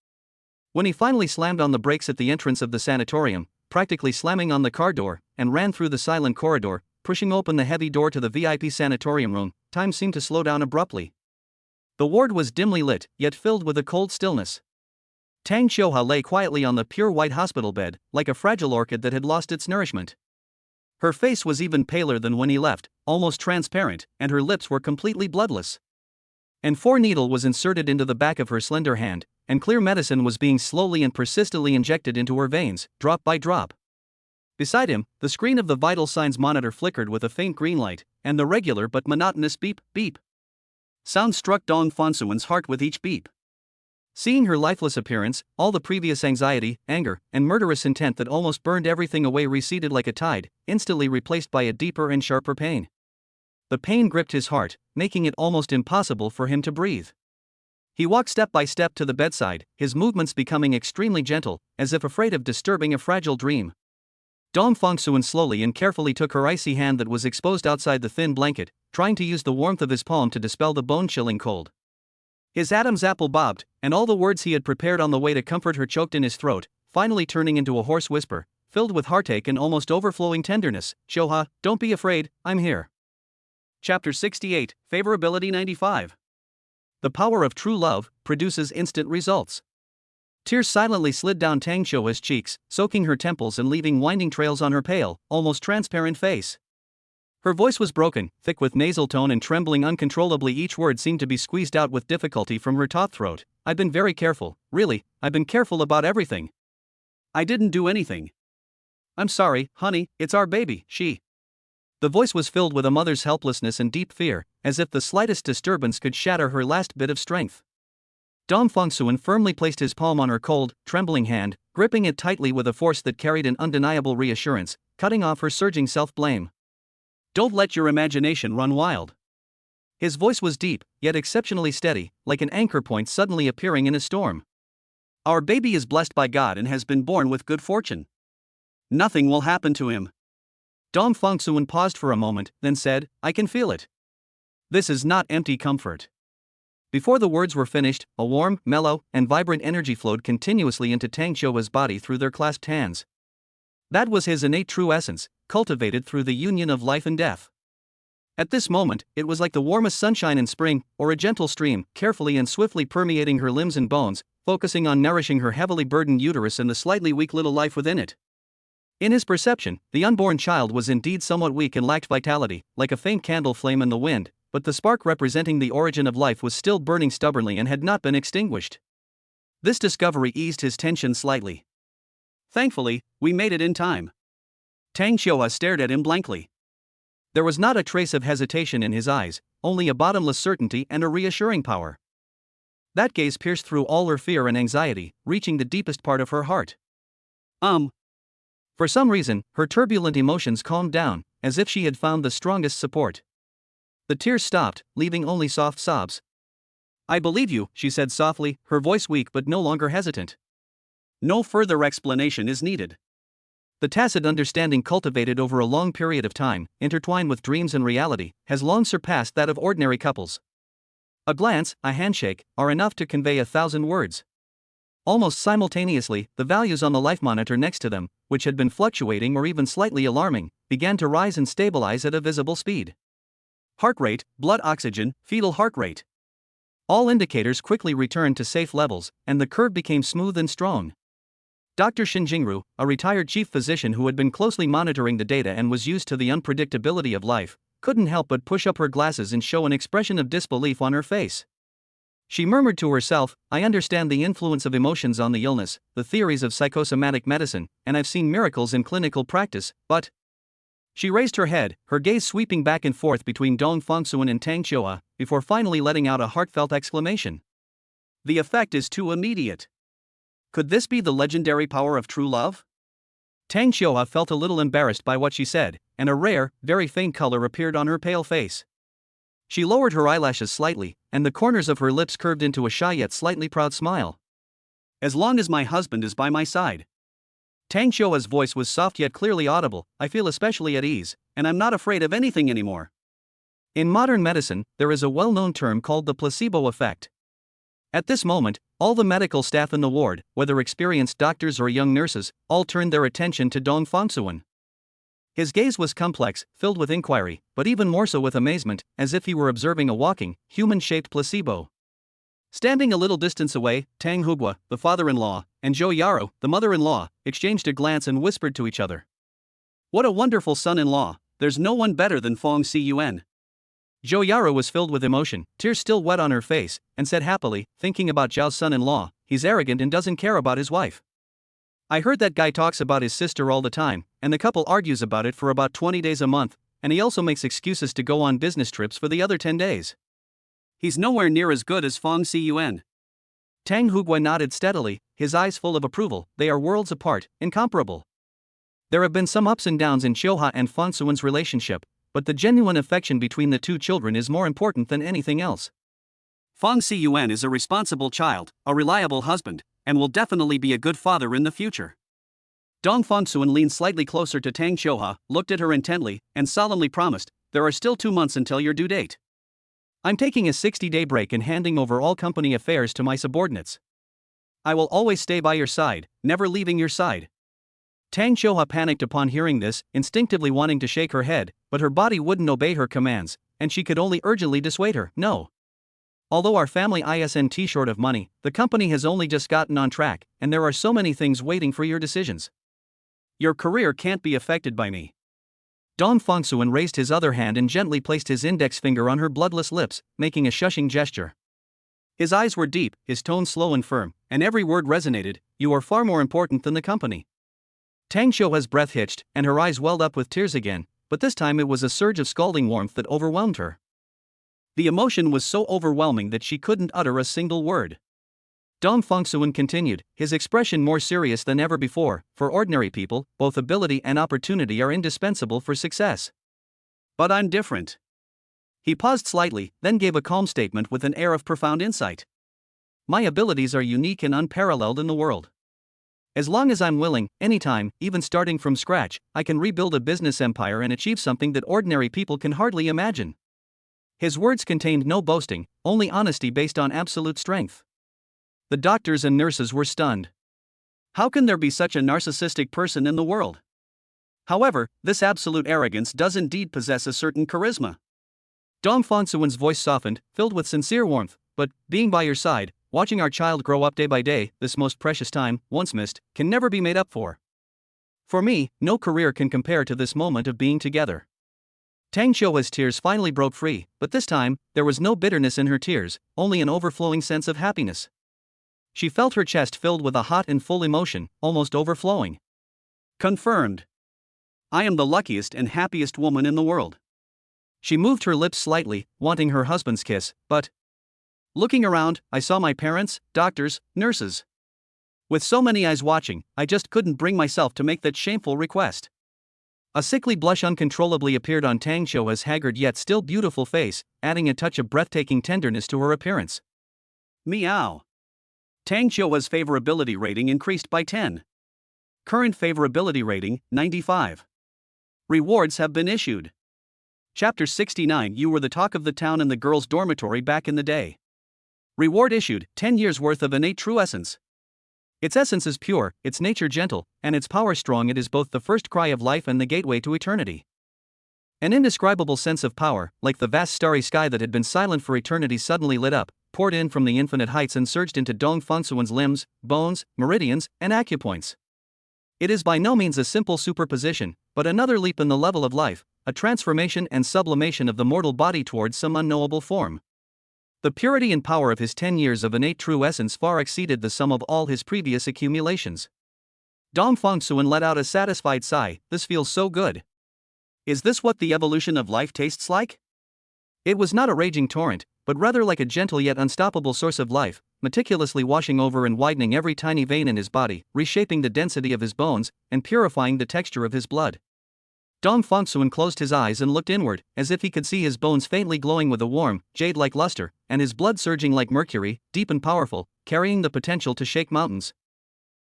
Speaker 1: When he finally slammed on the brakes at the entrance of the sanatorium, practically slamming on the car door, and ran through the silent corridor, pushing open the heavy door to the VIP sanatorium room, time seemed to slow down abruptly. The ward was dimly lit, yet filled with a cold stillness. Tang Qiuhua lay quietly on the pure white hospital bed, like a fragile orchid that had lost its nourishment. Her face was even paler than when he left, almost transparent, and her lips were completely bloodless. An 4 needle was inserted into the back of her slender hand, and clear medicine was being slowly and persistently injected into her veins, drop by drop. Beside him, the screen of the vital signs monitor flickered with a faint green light, and the regular but monotonous beep, beep sound struck Dong Fongsuan's heart with each beep. Seeing her lifeless appearance, all the previous anxiety, anger, and murderous intent that almost burned everything away receded like a tide, instantly replaced by a deeper and sharper pain. The pain gripped his heart, making it almost impossible for him to breathe. He walked step by step to the bedside, his movements becoming extremely gentle, as if afraid of disturbing a fragile dream. Dong Fongsuan slowly and carefully took her icy hand that was exposed outside the thin blanket, trying to use the warmth of his palm to dispel the bone-chilling cold. His Adam's apple bobbed, and all the words he had prepared on the way to comfort her choked in his throat, finally turning into a hoarse whisper, filled with heartache and almost overflowing tenderness. "Qiuhua, don't be afraid, I'm here." Chapter 68, Favorability 95. The power of true love produces instant results. Tears silently slid down Tang Xiuhua's cheeks, soaking her temples and leaving winding trails on her pale, almost transparent face. Her voice was broken, thick with nasal tone and trembling uncontrollably. Each word seemed to be squeezed out with difficulty from her taut throat. I've been very careful, really, I've been careful about everything. I didn't do anything. I'm sorry, honey, it's our baby, she. The voice was filled with a mother's helplessness and deep fear, as if the slightest disturbance could shatter her last bit of strength. Dong Fengsuan firmly placed his palm on her cold, trembling hand, gripping it tightly with a force that carried an undeniable reassurance, cutting off her surging self-blame. Don't let your imagination run wild. His voice was deep, yet exceptionally steady, like an anchor point suddenly appearing in a storm. Our baby is blessed by God and has been born with good fortune. Nothing will happen to him. Dong Fengsuan paused for a moment, then said, I can feel it. This is not empty comfort. Before the words were finished, a warm, mellow, and vibrant energy flowed continuously into Tang Xiuhua's body through their clasped hands. That was his innate true essence, cultivated through the union of life and death. At this moment, it was like the warmest sunshine in spring, or a gentle stream, carefully and swiftly permeating her limbs and bones, focusing on nourishing her heavily burdened uterus and the slightly weak little life within it. In his perception, the unborn child was indeed somewhat weak and lacked vitality, like a faint candle flame in the wind, but the spark representing the origin of life was still burning stubbornly and had not been extinguished. This discovery eased his tension slightly. Thankfully, we made it in time. Tang Xiuhua stared at him blankly. There was not a trace of hesitation in his eyes, only a bottomless certainty and a reassuring power. That gaze pierced through all her fear and anxiety, reaching the deepest part of her heart. For some reason, her turbulent emotions calmed down, as if she had found the strongest support. The tears stopped, leaving only soft sobs. I believe you, she said softly, her voice weak but no longer hesitant. No further explanation is needed. The tacit understanding cultivated over a long period of time, intertwined with dreams and reality, has long surpassed that of ordinary couples. A glance, a handshake, are enough to convey 1,000 words. Almost simultaneously, the values on the life monitor next to them, which had been fluctuating or even slightly alarming, began to rise and stabilize at a visible speed. Heart rate, blood oxygen, fetal heart rate. All indicators quickly returned to safe levels, and the curve became smooth and strong. Dr. Shin Jingru, a retired chief physician who had been closely monitoring the data and was used to the unpredictability of life, couldn't help but push up her glasses and show an expression of disbelief on her face. She murmured to herself, I understand the influence of emotions on the illness, the theories of psychosomatic medicine, and I've seen miracles in clinical practice, but... She raised her head, her gaze sweeping back and forth between Dong Fengsuan and Tang Xiuhua, before finally letting out a heartfelt exclamation. The effect is too immediate. Could this be the legendary power of true love? Tang Xiuhua felt a little embarrassed by what she said, and a rare, very faint color appeared on her pale face. She lowered her eyelashes slightly, and the corners of her lips curved into a shy yet slightly proud smile. As long as my husband is by my side. Tang Xiuhua's voice was soft yet clearly audible, I feel especially at ease, and I'm not afraid of anything anymore. In modern medicine, there is a well-known term called the placebo effect. At this moment, all the medical staff in the ward, whether experienced doctors or young nurses, all turned their attention to Dong Fengsuan. His gaze was complex, filled with inquiry, but even more so with amazement, as if he were observing a walking, human-shaped placebo. Standing a little distance away, Tang Hugua, the father-in-law, and Zhou Yaro, the mother-in-law, exchanged a glance and whispered to each other. What a wonderful son-in-law, there's no one better than Feng Cun. Zhou Yaro was filled with emotion, tears still wet on her face, and said happily, thinking about Zhao's son-in-law, he's arrogant and doesn't care about his wife. I heard that guy talks about his sister all the time, and the couple argues about it for about 20 days a month, and he also makes excuses to go on business trips for the other 10 days. He's nowhere near as good as Feng Cun. Tang Hugua nodded steadily, his eyes full of approval. They are worlds apart, incomparable. There have been some ups and downs in Xiuhua and Fengsuan's relationship, but the genuine affection between the two children is more important than anything else. Feng Cun is a responsible child, a reliable husband, and will definitely be a good father in the future. Dong Fengsuan leaned slightly closer to Tang Xiuhua, looked at her intently, and solemnly promised, there are still 2 months until your due date. I'm taking a 60-day break and handing over all company affairs to my subordinates. I will always stay by your side, never leaving your side. Tang Xiuhua panicked upon hearing this, instinctively wanting to shake her head, but her body wouldn't obey her commands, and she could only urgently dissuade her, no. Although our family isn't short of money, the company has only just gotten on track, and there are so many things waiting for your decisions. Your career can't be affected by me. Dong Fongsuan raised his other hand and gently placed his index finger on her bloodless lips, making a shushing gesture. His eyes were deep, his tone slow and firm, and every word resonated. You are far more important than the company. Tang Xiu's breath hitched, and her eyes welled up with tears again, but this time it was a surge of scalding warmth that overwhelmed her. The emotion was so overwhelming that she couldn't utter a single word. Dong Fongsuan continued, his expression more serious than ever before. For ordinary people, both ability and opportunity are indispensable for success. But I'm different. He paused slightly, then gave a calm statement with an air of profound insight. My abilities are unique and unparalleled in the world. As long as I'm willing, anytime, even starting from scratch, I can rebuild a business empire and achieve something that ordinary people can hardly imagine. His words contained no boasting, only honesty based on absolute strength. The doctors and nurses were stunned. How can there be such a narcissistic person in the world? However, this absolute arrogance does indeed possess a certain charisma. Dong Fongsuan's voice softened, filled with sincere warmth, but, being by your side, watching our child grow up day by day, this most precious time, once missed, can never be made up for. For me, no career can compare to this moment of being together. Tang Xiu's tears finally broke free, but this time, there was no bitterness in her tears, only an overflowing sense of happiness. She felt her chest filled with a hot and full emotion, almost overflowing. Confirmed. I am the luckiest and happiest woman in the world. She moved her lips slightly, wanting her husband's kiss, but looking around, I saw my parents, doctors, nurses. With so many eyes watching, I just couldn't bring myself to make that shameful request. A sickly blush uncontrollably appeared on Tang Xiu's haggard yet still beautiful face, adding a touch of breathtaking tenderness to her appearance. Meow. Tang Xiu's favorability rating increased by 10. Current favorability rating, 95. Rewards have been issued. Chapter 69. You were the talk of the town in the girls' dormitory back in the day. Reward issued, 10 years worth of innate true essence. Its essence is pure, its nature gentle, and its power strong. It is both the first cry of life and the gateway to eternity. An indescribable sense of power, like the vast starry sky that had been silent for eternity, suddenly lit up, poured in from the infinite heights and surged into Dong Fongsuan's limbs, bones, meridians, and acupoints. It is by no means a simple superposition, but another leap in the level of life, a transformation and sublimation of the mortal body towards some unknowable form. The purity and power of his 10 years of innate true essence far exceeded the sum of all his previous accumulations. Dong Fongsuan let out a satisfied sigh. This feels so good. Is this what the evolution of life tastes like? It was not a raging torrent, but rather like a gentle yet unstoppable source of life, meticulously washing over and widening every tiny vein in his body, reshaping the density of his bones, and purifying the texture of his blood. Dong Fongsuan closed his eyes and looked inward, as if he could see his bones faintly glowing with a warm, jade-like luster, and his blood surging like mercury, deep and powerful, carrying the potential to shake mountains.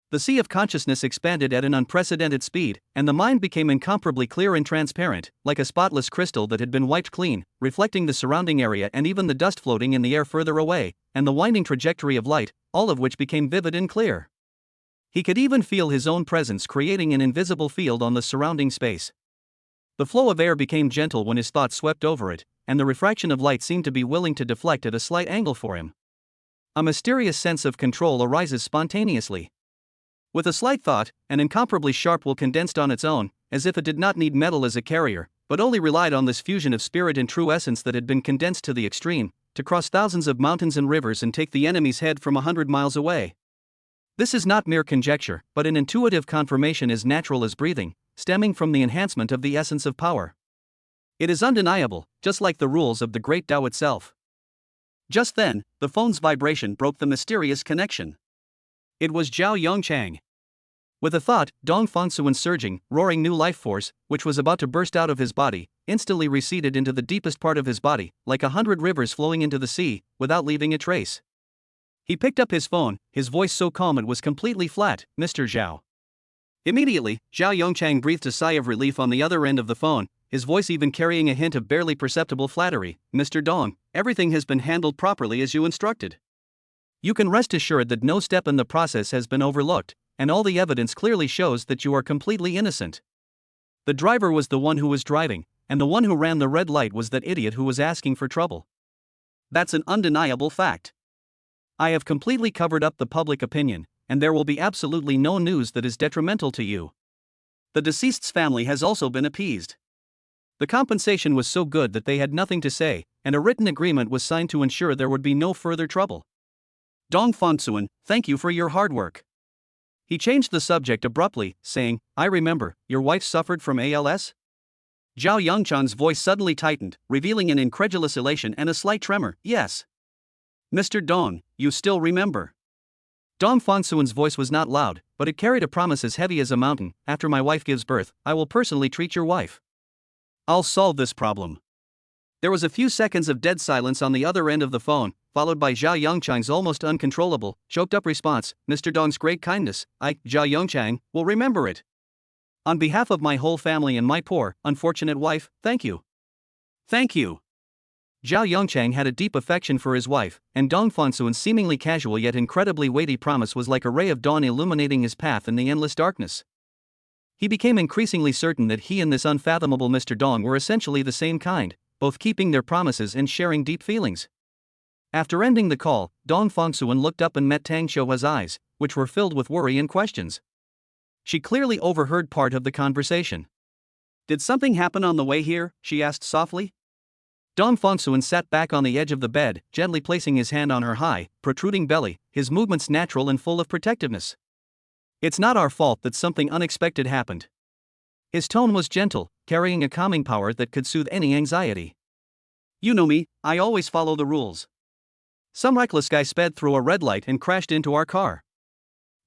Speaker 1: The sea of consciousness expanded at an unprecedented speed, and the mind became incomparably clear and transparent, like a spotless crystal that had been wiped clean, reflecting the surrounding area and even the dust floating in the air further away, and the winding trajectory of light, all of which became vivid and clear. He could even feel his own presence creating an invisible field on the surrounding space. The flow of air became gentle when his thoughts swept over it, and the refraction of light seemed to be willing to deflect at a slight angle for him. A mysterious sense of control arises spontaneously. With a slight thought, an incomparably sharp will condensed on its own, as if it did not need metal as a carrier, but only relied on this fusion of spirit and true essence that had been condensed to the extreme, to cross thousands of mountains and rivers and take the enemy's head from 100 miles away. This is not mere conjecture, but an intuitive confirmation as natural as breathing, stemming from the enhancement of the essence of power. It is undeniable, just like the rules of the great Tao itself. Just then, the phone's vibration broke the mysterious connection. It was Zhao Yongchang. With a thought, Dong Fongsuan's surging, roaring new life force, which was about to burst out of his body, instantly receded into the deepest part of his body, like 100 rivers flowing into the sea, without leaving a trace. He picked up his phone, his voice so calm it was completely flat. Mr. Zhao. Immediately, Zhao Yongchang breathed a sigh of relief on the other end of the phone, his voice even carrying a hint of barely perceptible flattery. Mr. Dong, everything has been handled properly as you instructed. You can rest assured that no step in the process has been overlooked, and all the evidence clearly shows that you are completely innocent. The driver was the one who was driving, and the one who ran the red light was that idiot who was asking for trouble. That's an undeniable fact. I have completely covered up the public opinion, and there will be absolutely no news that is detrimental to you. The deceased's family has also been appeased. The compensation was so good that they had nothing to say, and a written agreement was signed to ensure there would be no further trouble. Dong Fongsuan, thank you for your hard work. He changed the subject abruptly, saying, I remember, your wife suffered from ALS? Zhao Yongchang's voice suddenly tightened, revealing an incredulous elation and a slight tremor. Yes. Mr. Dong, you still remember. Dong Fongsuan's voice was not loud, but it carried a promise as heavy as a mountain. After my wife gives birth, I will personally treat your wife. I'll solve this problem. There was a few seconds of dead silence on the other end of the phone, followed by Zhao Yongchang's almost uncontrollable, choked-up response, Mr. Dong's great kindness, Zhao Yongchang, will remember it. On behalf of my whole family and my poor, unfortunate wife, thank you. Thank you. Zhao Yongchang had a deep affection for his wife, and Dong Fongsuan's seemingly casual yet incredibly weighty promise was like a ray of dawn illuminating his path in the endless darkness. He became increasingly certain that he and this unfathomable Mr. Dong were essentially the same kind, both keeping their promises and sharing deep feelings. After ending the call, Dong Fongsuan looked up and met Tang Xiuhua's eyes, which were filled with worry and questions. She clearly overheard part of the conversation. Did something happen on the way here? She asked softly. Dong Fongsuan sat back on the edge of the bed, gently placing his hand on her high, protruding belly, his movements natural and full of protectiveness. It's not our fault that something unexpected happened. His tone was gentle, carrying a calming power that could soothe any anxiety. You know me, I always follow the rules. Some reckless guy sped through a red light and crashed into our car.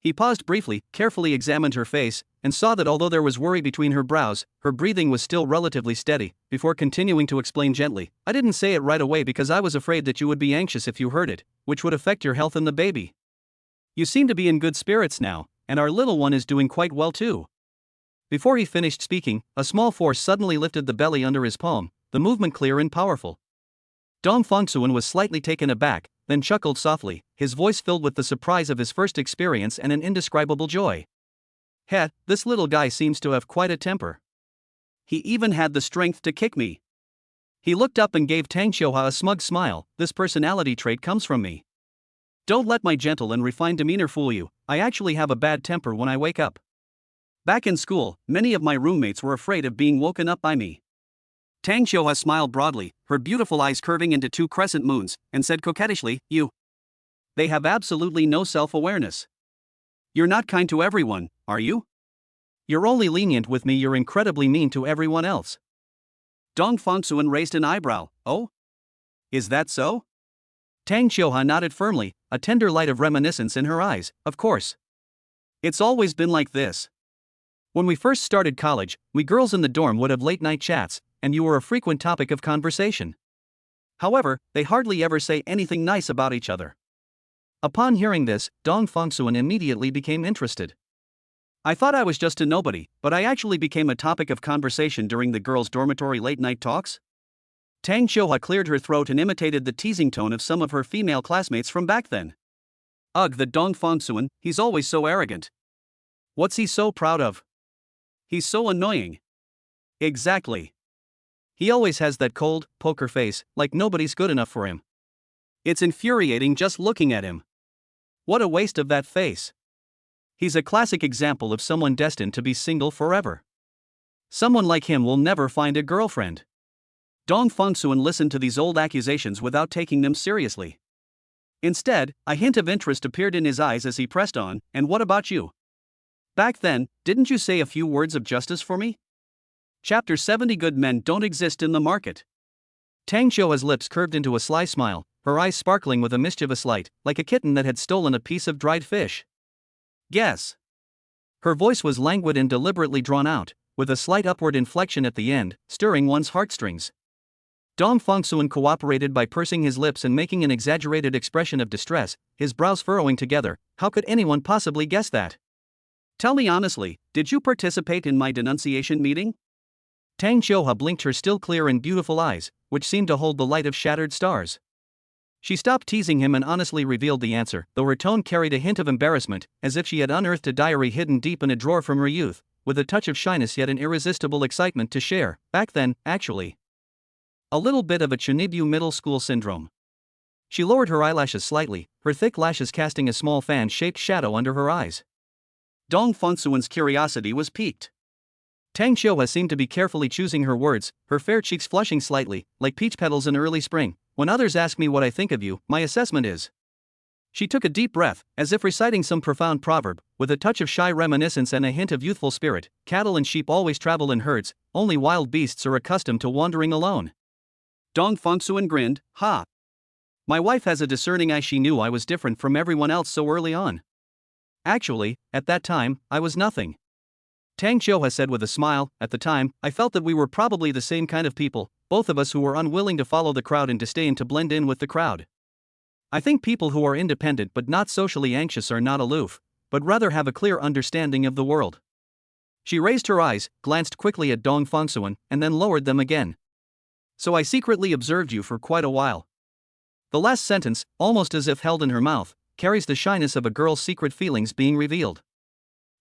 Speaker 1: He paused briefly, carefully examined her face, and saw that although there was worry between her brows, her breathing was still relatively steady, before continuing to explain gently, I didn't say it right away because I was afraid that you would be anxious if you heard it, which would affect your health and the baby. You seem to be in good spirits now, and our little one is doing quite well too. Before he finished speaking, a small force suddenly lifted the belly under his palm, the movement clear and powerful. Dong Fongsuan was slightly taken aback, then chuckled softly, his voice filled with the surprise of his first experience and an indescribable joy. This little guy seems to have quite a temper. He even had the strength to kick me. He looked up and gave Tang Xiuhua a smug smile. This personality trait comes from me. Don't let my gentle and refined demeanor fool you, I actually have a bad temper when I wake up. Back in school, many of my roommates were afraid of being woken up by me. Tang Xiuhua smiled broadly, her beautiful eyes curving into two crescent moons, and said coquettishly, They have absolutely no self-awareness. You're not kind to everyone, are you? You're only lenient with me, you're incredibly mean to everyone else. Dong Fongsuan raised an eyebrow. Oh? Is that so? Tang Xiuhua nodded firmly, a tender light of reminiscence in her eyes. Of course. It's always been like this. When we first started college, we girls in the dorm would have late-night chats, and you were a frequent topic of conversation. However, they hardly ever say anything nice about each other. Upon hearing this, Dong Fongsuan immediately became interested. I thought I was just a nobody, but I actually became a topic of conversation during the girls' dormitory late-night talks? Tang Xiuhua cleared her throat and imitated the teasing tone of some of her female classmates from back then. Ugh, the Dong Fongsuan, he's always so arrogant. What's he so proud of? He's so annoying. Exactly. He always has that cold, poker face, like nobody's good enough for him. It's infuriating just looking at him. What a waste of that face. He's a classic example of someone destined to be single forever. Someone like him will never find a girlfriend. Dong Fongsuan listened to these old accusations without taking them seriously. Instead, a hint of interest appeared in his eyes as he pressed on, and what about you? Back then, didn't you say a few words of justice for me? Chapter 70 Good men don't exist in the market. Tang Xiuhua's lips curved into a sly smile, her eyes sparkling with a mischievous light, like a kitten that had stolen a piece of dried fish. Guess. Her voice was languid and deliberately drawn out, with a slight upward inflection at the end, stirring one's heartstrings. Dong Fongsuan cooperated by pursing his lips and making an exaggerated expression of distress, his brows furrowing together. How could anyone possibly guess that? Tell me honestly, did you participate in my denunciation meeting? Tang Xiuhua blinked her still clear and beautiful eyes, which seemed to hold the light of shattered stars. She stopped teasing him and honestly revealed the answer, though her tone carried a hint of embarrassment, as if she had unearthed a diary hidden deep in a drawer from her youth, with a touch of shyness yet an irresistible excitement to share. Back then, actually. A little bit of a Chunibu middle school syndrome. She lowered her eyelashes slightly, her thick lashes casting a small fan-shaped shadow under her eyes. Dong Fengsuan's curiosity was piqued. Tang Xiuhua seemed to be carefully choosing her words, her fair cheeks flushing slightly, like peach petals in early spring. When others ask me what I think of you, my assessment is. She took a deep breath, as if reciting some profound proverb, with a touch of shy reminiscence and a hint of youthful spirit. Cattle and sheep always travel in herds, only wild beasts are accustomed to wandering alone. Dong Fengsuan grinned, ha. My wife has a discerning eye. She knew I was different from everyone else so early on. Actually, at that time, I was nothing. Tang Xiuhua said with a smile. At the time, I felt that we were probably the same kind of people, both of us who were unwilling to follow the crowd and disdain to blend in with the crowd. I think people who are independent but not socially anxious are not aloof, but rather have a clear understanding of the world. She raised her eyes, glanced quickly at Dong Fengsuan, and then lowered them again. So I secretly observed you for quite a while. The last sentence, almost as if held in her mouth, carries the shyness of a girl's secret feelings being revealed.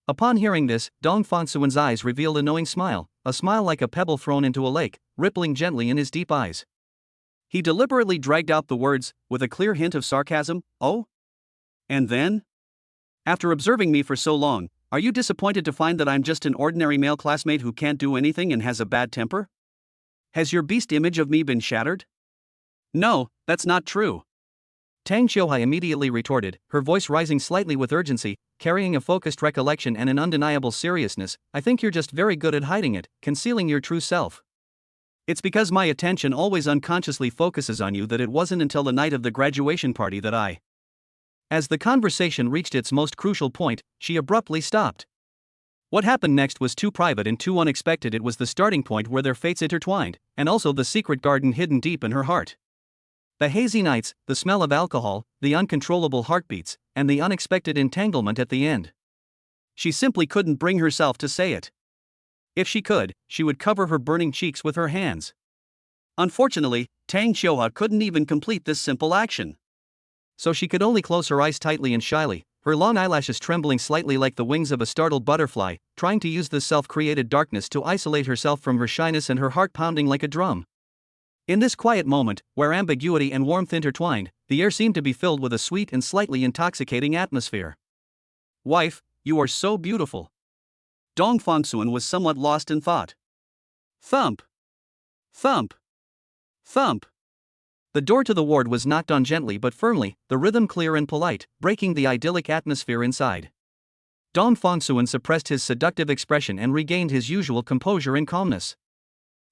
Speaker 1: Upon hearing this, Dong Fengsuan's eyes revealed a knowing smile, a smile like a pebble thrown into a lake, rippling gently in his deep eyes. He deliberately dragged out the words, with a clear hint of sarcasm, oh? And then? After observing me for so long, are you disappointed to find that I'm just an ordinary male classmate who can't do anything and has a bad temper? Has your beast image of me been shattered? No, that's not true. Tang Xiuhua immediately retorted, her voice rising slightly with urgency, carrying a focused recollection and an undeniable seriousness. I think you're just very good at hiding it, concealing your true self. It's because my attention always unconsciously focuses on you that it wasn't until the night of the graduation party that I. As the conversation reached its most crucial point, she abruptly stopped. What happened next was too private and too unexpected. It was the starting point where their fates intertwined, and also the secret garden hidden deep in her heart. The hazy nights, the smell of alcohol, the uncontrollable heartbeats, and the unexpected entanglement at the end. She simply couldn't bring herself to say it. If she could, she would cover her burning cheeks with her hands. Unfortunately, Tang Xiuhua couldn't even complete this simple action. So she could only close her eyes tightly and shyly, her long eyelashes trembling slightly like the wings of a startled butterfly, trying to use this self-created darkness to isolate herself from her shyness and her heart pounding like a drum. In this quiet moment, where ambiguity and warmth intertwined, the air seemed to be filled with a sweet and slightly intoxicating atmosphere. Wife, you are so beautiful. Dong Fengsuan was somewhat lost in thought. Thump. Thump. Thump. The door to the ward was knocked on gently but firmly, the rhythm clear and polite, breaking the idyllic atmosphere inside. Dong Fengsuan suppressed his seductive expression and regained his usual composure and calmness.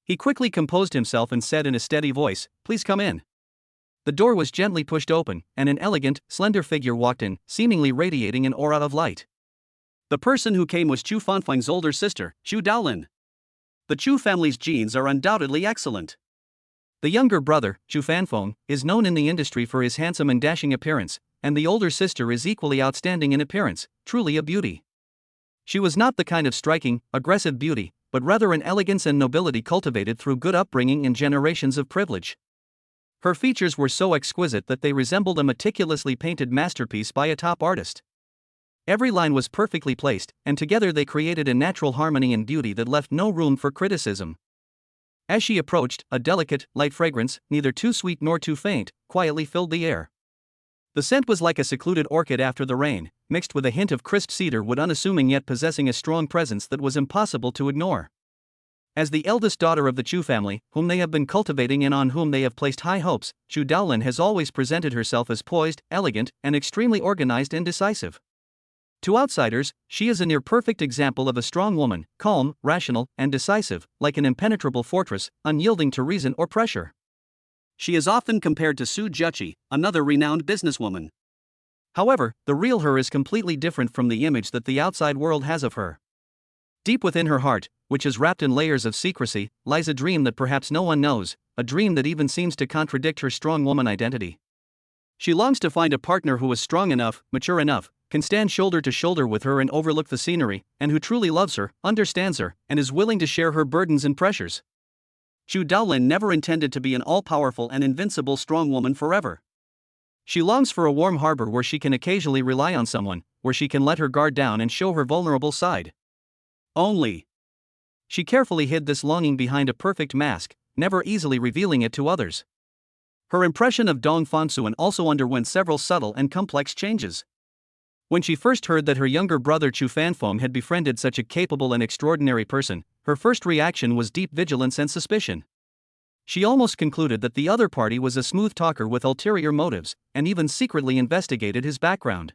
Speaker 1: He quickly composed himself and said in a steady voice, "Please come in." The door was gently pushed open, and an elegant, slender figure walked in, seemingly radiating an aura of light. The person who came was Chu Fanfeng's older sister, Chu Daolin. The Chu family's genes are undoubtedly excellent. The younger brother, Chu Fanfeng, is known in the industry for his handsome and dashing appearance, and the older sister is equally outstanding in appearance, truly a beauty. She was not the kind of striking, aggressive beauty, but rather an elegance and nobility cultivated through good upbringing and generations of privilege. Her features were so exquisite that they resembled a meticulously painted masterpiece by a top artist. Every line was perfectly placed, and together they created a natural harmony and beauty that left no room for criticism. As she approached, a delicate, light fragrance, neither too sweet nor too faint, quietly filled the air. The scent was like a secluded orchid after the rain, mixed with a hint of crisp cedar wood, unassuming yet possessing a strong presence that was impossible to ignore. As the eldest daughter of the Chu family, whom they have been cultivating and on whom they have placed high hopes, Chu Daolin has always presented herself as poised, elegant, and extremely organized and decisive. To outsiders, she is a near-perfect example of a strong woman, calm, rational, and decisive, like an impenetrable fortress, unyielding to reason or pressure. She is often compared to Su Juqi, another renowned businesswoman. However, the real her is completely different from the image that the outside world has of her. Deep within her heart, which is wrapped in layers of secrecy, lies a dream that perhaps no one knows, a dream that even seems to contradict her strong woman identity. She longs to find a partner who is strong enough, mature enough, can stand shoulder to shoulder with her and overlook the scenery, and who truly loves her, understands her, and is willing to share her burdens and pressures. Chu Daolin never intended to be an all-powerful and invincible strong woman forever. She longs for a warm harbor where she can occasionally rely on someone, where she can let her guard down and show her vulnerable side. Only. She carefully hid this longing behind a perfect mask, never easily revealing it to others. Her impression of Dong Fangsuan also underwent several subtle and complex changes. When she first heard that her younger brother Chu Fanfeng had befriended such a capable and extraordinary person, her first reaction was deep vigilance and suspicion. She almost concluded that the other party was a smooth talker with ulterior motives, and even secretly investigated his background.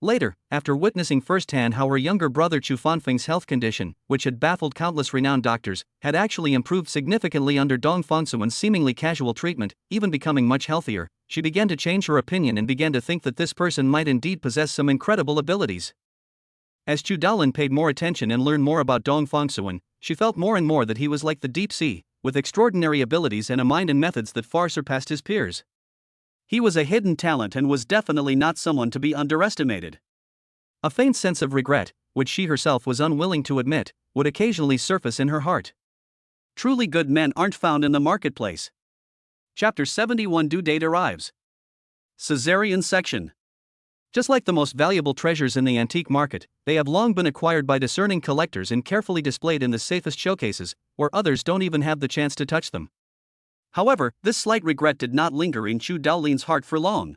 Speaker 1: Later, after witnessing firsthand how her younger brother Chu Fanfeng's health condition, which had baffled countless renowned doctors, had actually improved significantly under Dong Fangsuan's seemingly casual treatment, even becoming much healthier, she began to change her opinion and began to think that this person might indeed possess some incredible abilities. As Chu Daolin paid more attention and learned more about Dong Fangsuan, she felt more and more that he was like the deep sea, with extraordinary abilities and a mind and methods that far surpassed his peers. He was a hidden talent and was definitely not someone to be underestimated. A faint sense of regret, which she herself was unwilling to admit, would occasionally surface in her heart. Truly good men aren't found in the marketplace. Chapter 71 Due date arrives. Caesarean section. Just like the most valuable treasures in the antique market, they have long been acquired by discerning collectors and carefully displayed in the safest showcases, where others don't even have the chance to touch them. However, this slight regret did not linger in Chu Daolin's heart for long.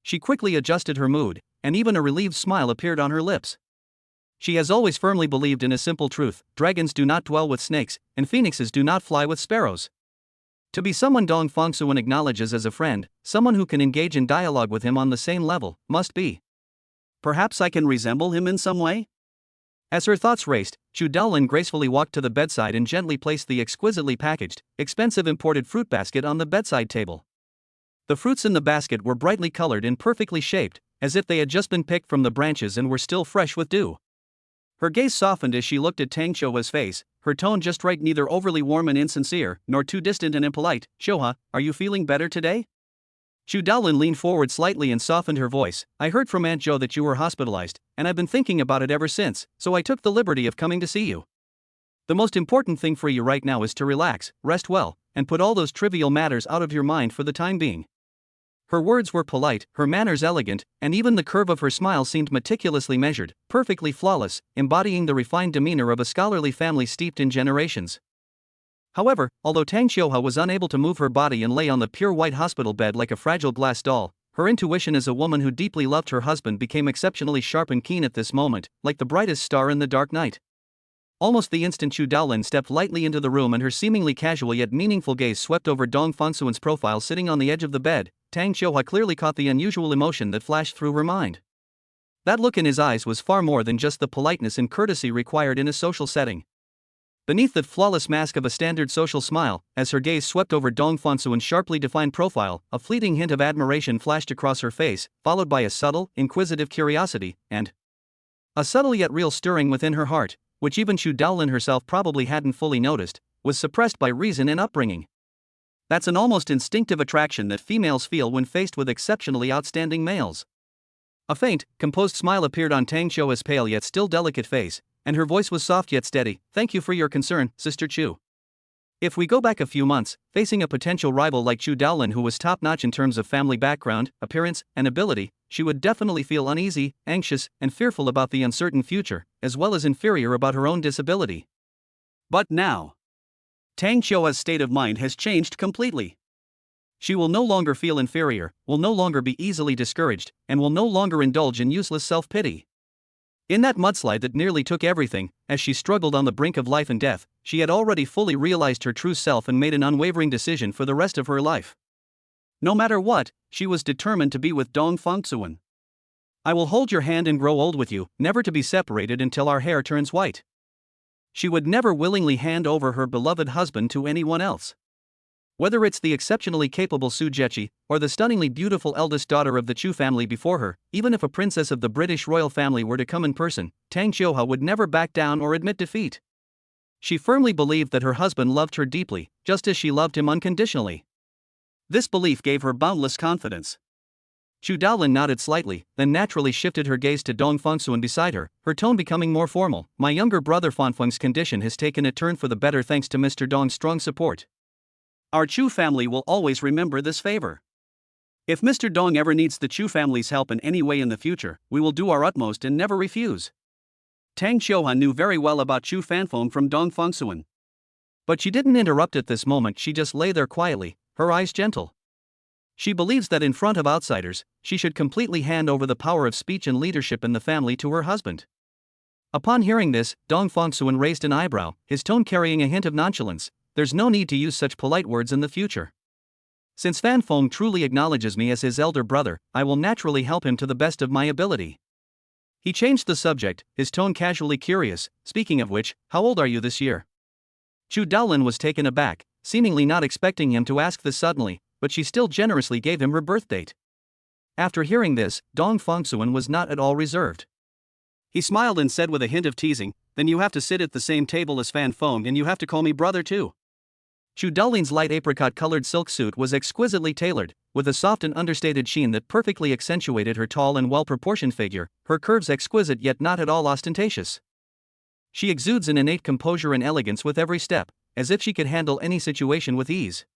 Speaker 1: She quickly adjusted her mood, and even a relieved smile appeared on her lips. She has always firmly believed in a simple truth: dragons do not dwell with snakes, and phoenixes do not fly with sparrows. To be someone Dong Fangsuan acknowledges as a friend, someone who can engage in dialogue with him on the same level, must be. Perhaps I can resemble him in some way? As her thoughts raced, Chu Daolin gracefully walked to the bedside and gently placed the exquisitely packaged, expensive imported fruit basket on the bedside table. The fruits in the basket were brightly colored and perfectly shaped, as if they had just been picked from the branches and were still fresh with dew. Her gaze softened as she looked at Tang Qiuhua's face, her tone just right, neither overly warm and insincere, nor too distant and impolite. "Qiuhua, are you feeling better today?" Chu Daolin leaned forward slightly and softened her voice. "I heard from Aunt Zhou that you were hospitalized, and I've been thinking about it ever since, so I took the liberty of coming to see you. The most important thing for you right now is to relax, rest well, and put all those trivial matters out of your mind for the time being." Her words were polite, her manners elegant, and even the curve of her smile seemed meticulously measured, perfectly flawless, embodying the refined demeanor of a scholarly family steeped in generations. However, although Tang Qiuhua was unable to move her body and lay on the pure white hospital bed like a fragile glass doll, her intuition as a woman who deeply loved her husband became exceptionally sharp and keen at this moment, like the brightest star in the dark night. Almost the instant Chu Daolin stepped lightly into the room and her seemingly casual yet meaningful gaze swept over Dong Fangsuan's profile sitting on the edge of the bed, Tang Qiuhua clearly caught the unusual emotion that flashed through her mind. That look in his eyes was far more than just the politeness and courtesy required in a social setting. Beneath that flawless mask of a standard social smile, as her gaze swept over Dong Fangsuan's sharply defined profile, a fleeting hint of admiration flashed across her face, followed by a subtle, inquisitive curiosity, and a subtle yet real stirring within her heart, which even Chu Daolin herself probably hadn't fully noticed, was suppressed by reason and upbringing. That's an almost instinctive attraction that females feel when faced with exceptionally outstanding males. A faint, composed smile appeared on Tang Qiuhua's pale yet still delicate face, and her voice was soft yet steady. "Thank you for your concern, Sister Chu. If we go back a few months, facing a potential rival like Chu Daolin who was top-notch in terms of family background, appearance, and ability, she would definitely feel uneasy, anxious, and fearful about the uncertain future, as well as inferior about her own disability. But now, Tang Qiuhua's state of mind has changed completely. She will no longer feel inferior, will no longer be easily discouraged, and will no longer indulge in useless self-pity. In that mudslide that nearly took everything, as she struggled on the brink of life and death, she had already fully realized her true self and made an unwavering decision for the rest of her life. No matter what, she was determined to be with Dong Fangsuan. "I will hold your hand and grow old with you, never to be separated until our hair turns white." She would never willingly hand over her beloved husband to anyone else. Whether it's the exceptionally capable Su Zheqi, or the stunningly beautiful eldest daughter of the Chu family before her, even if a princess of the British royal family were to come in person, Tang Qiuhua would never back down or admit defeat. She firmly believed that her husband loved her deeply, just as she loved him unconditionally. This belief gave her boundless confidence. Chu Daolin nodded slightly, then naturally shifted her gaze to Dong Fangsuan beside her, her tone becoming more formal. "My younger brother Fanfeng's condition has taken a turn for the better thanks to Mr. Dong's strong support. Our Chu family will always remember this favor. If Mr. Dong ever needs the Chu family's help in any way in the future, we will do our utmost and never refuse." Tang Qiuhua knew very well about Chu Fanfeng from Dong Fangsuan. But she didn't interrupt at this moment, she just lay there quietly, her eyes gentle. She believes that in front of outsiders, she should completely hand over the power of speech and leadership in the family to her husband. Upon hearing this, Dong Fongsuan raised an eyebrow, his tone carrying a hint of nonchalance. There's no need to use such polite words in the future. Since Fan Feng truly acknowledges me as his elder brother, I will naturally help him to the best of my ability. He changed the subject, his tone casually curious. Speaking of which, how old are you this year? Chu Daolin was taken aback, seemingly not expecting him to ask this suddenly, but she still generously gave him her birth date. After hearing this, Dong Fongsuan was not at all reserved. He smiled and said with a hint of teasing, "Then you have to sit at the same table as Fan Feng and you have to call me brother too." Chu Daolin's light apricot-colored silk suit was exquisitely tailored, with a soft and understated sheen that perfectly accentuated her tall and well-proportioned figure, her curves exquisite yet not at all ostentatious. She exudes an innate composure and elegance with every step, as if she could handle any situation with ease.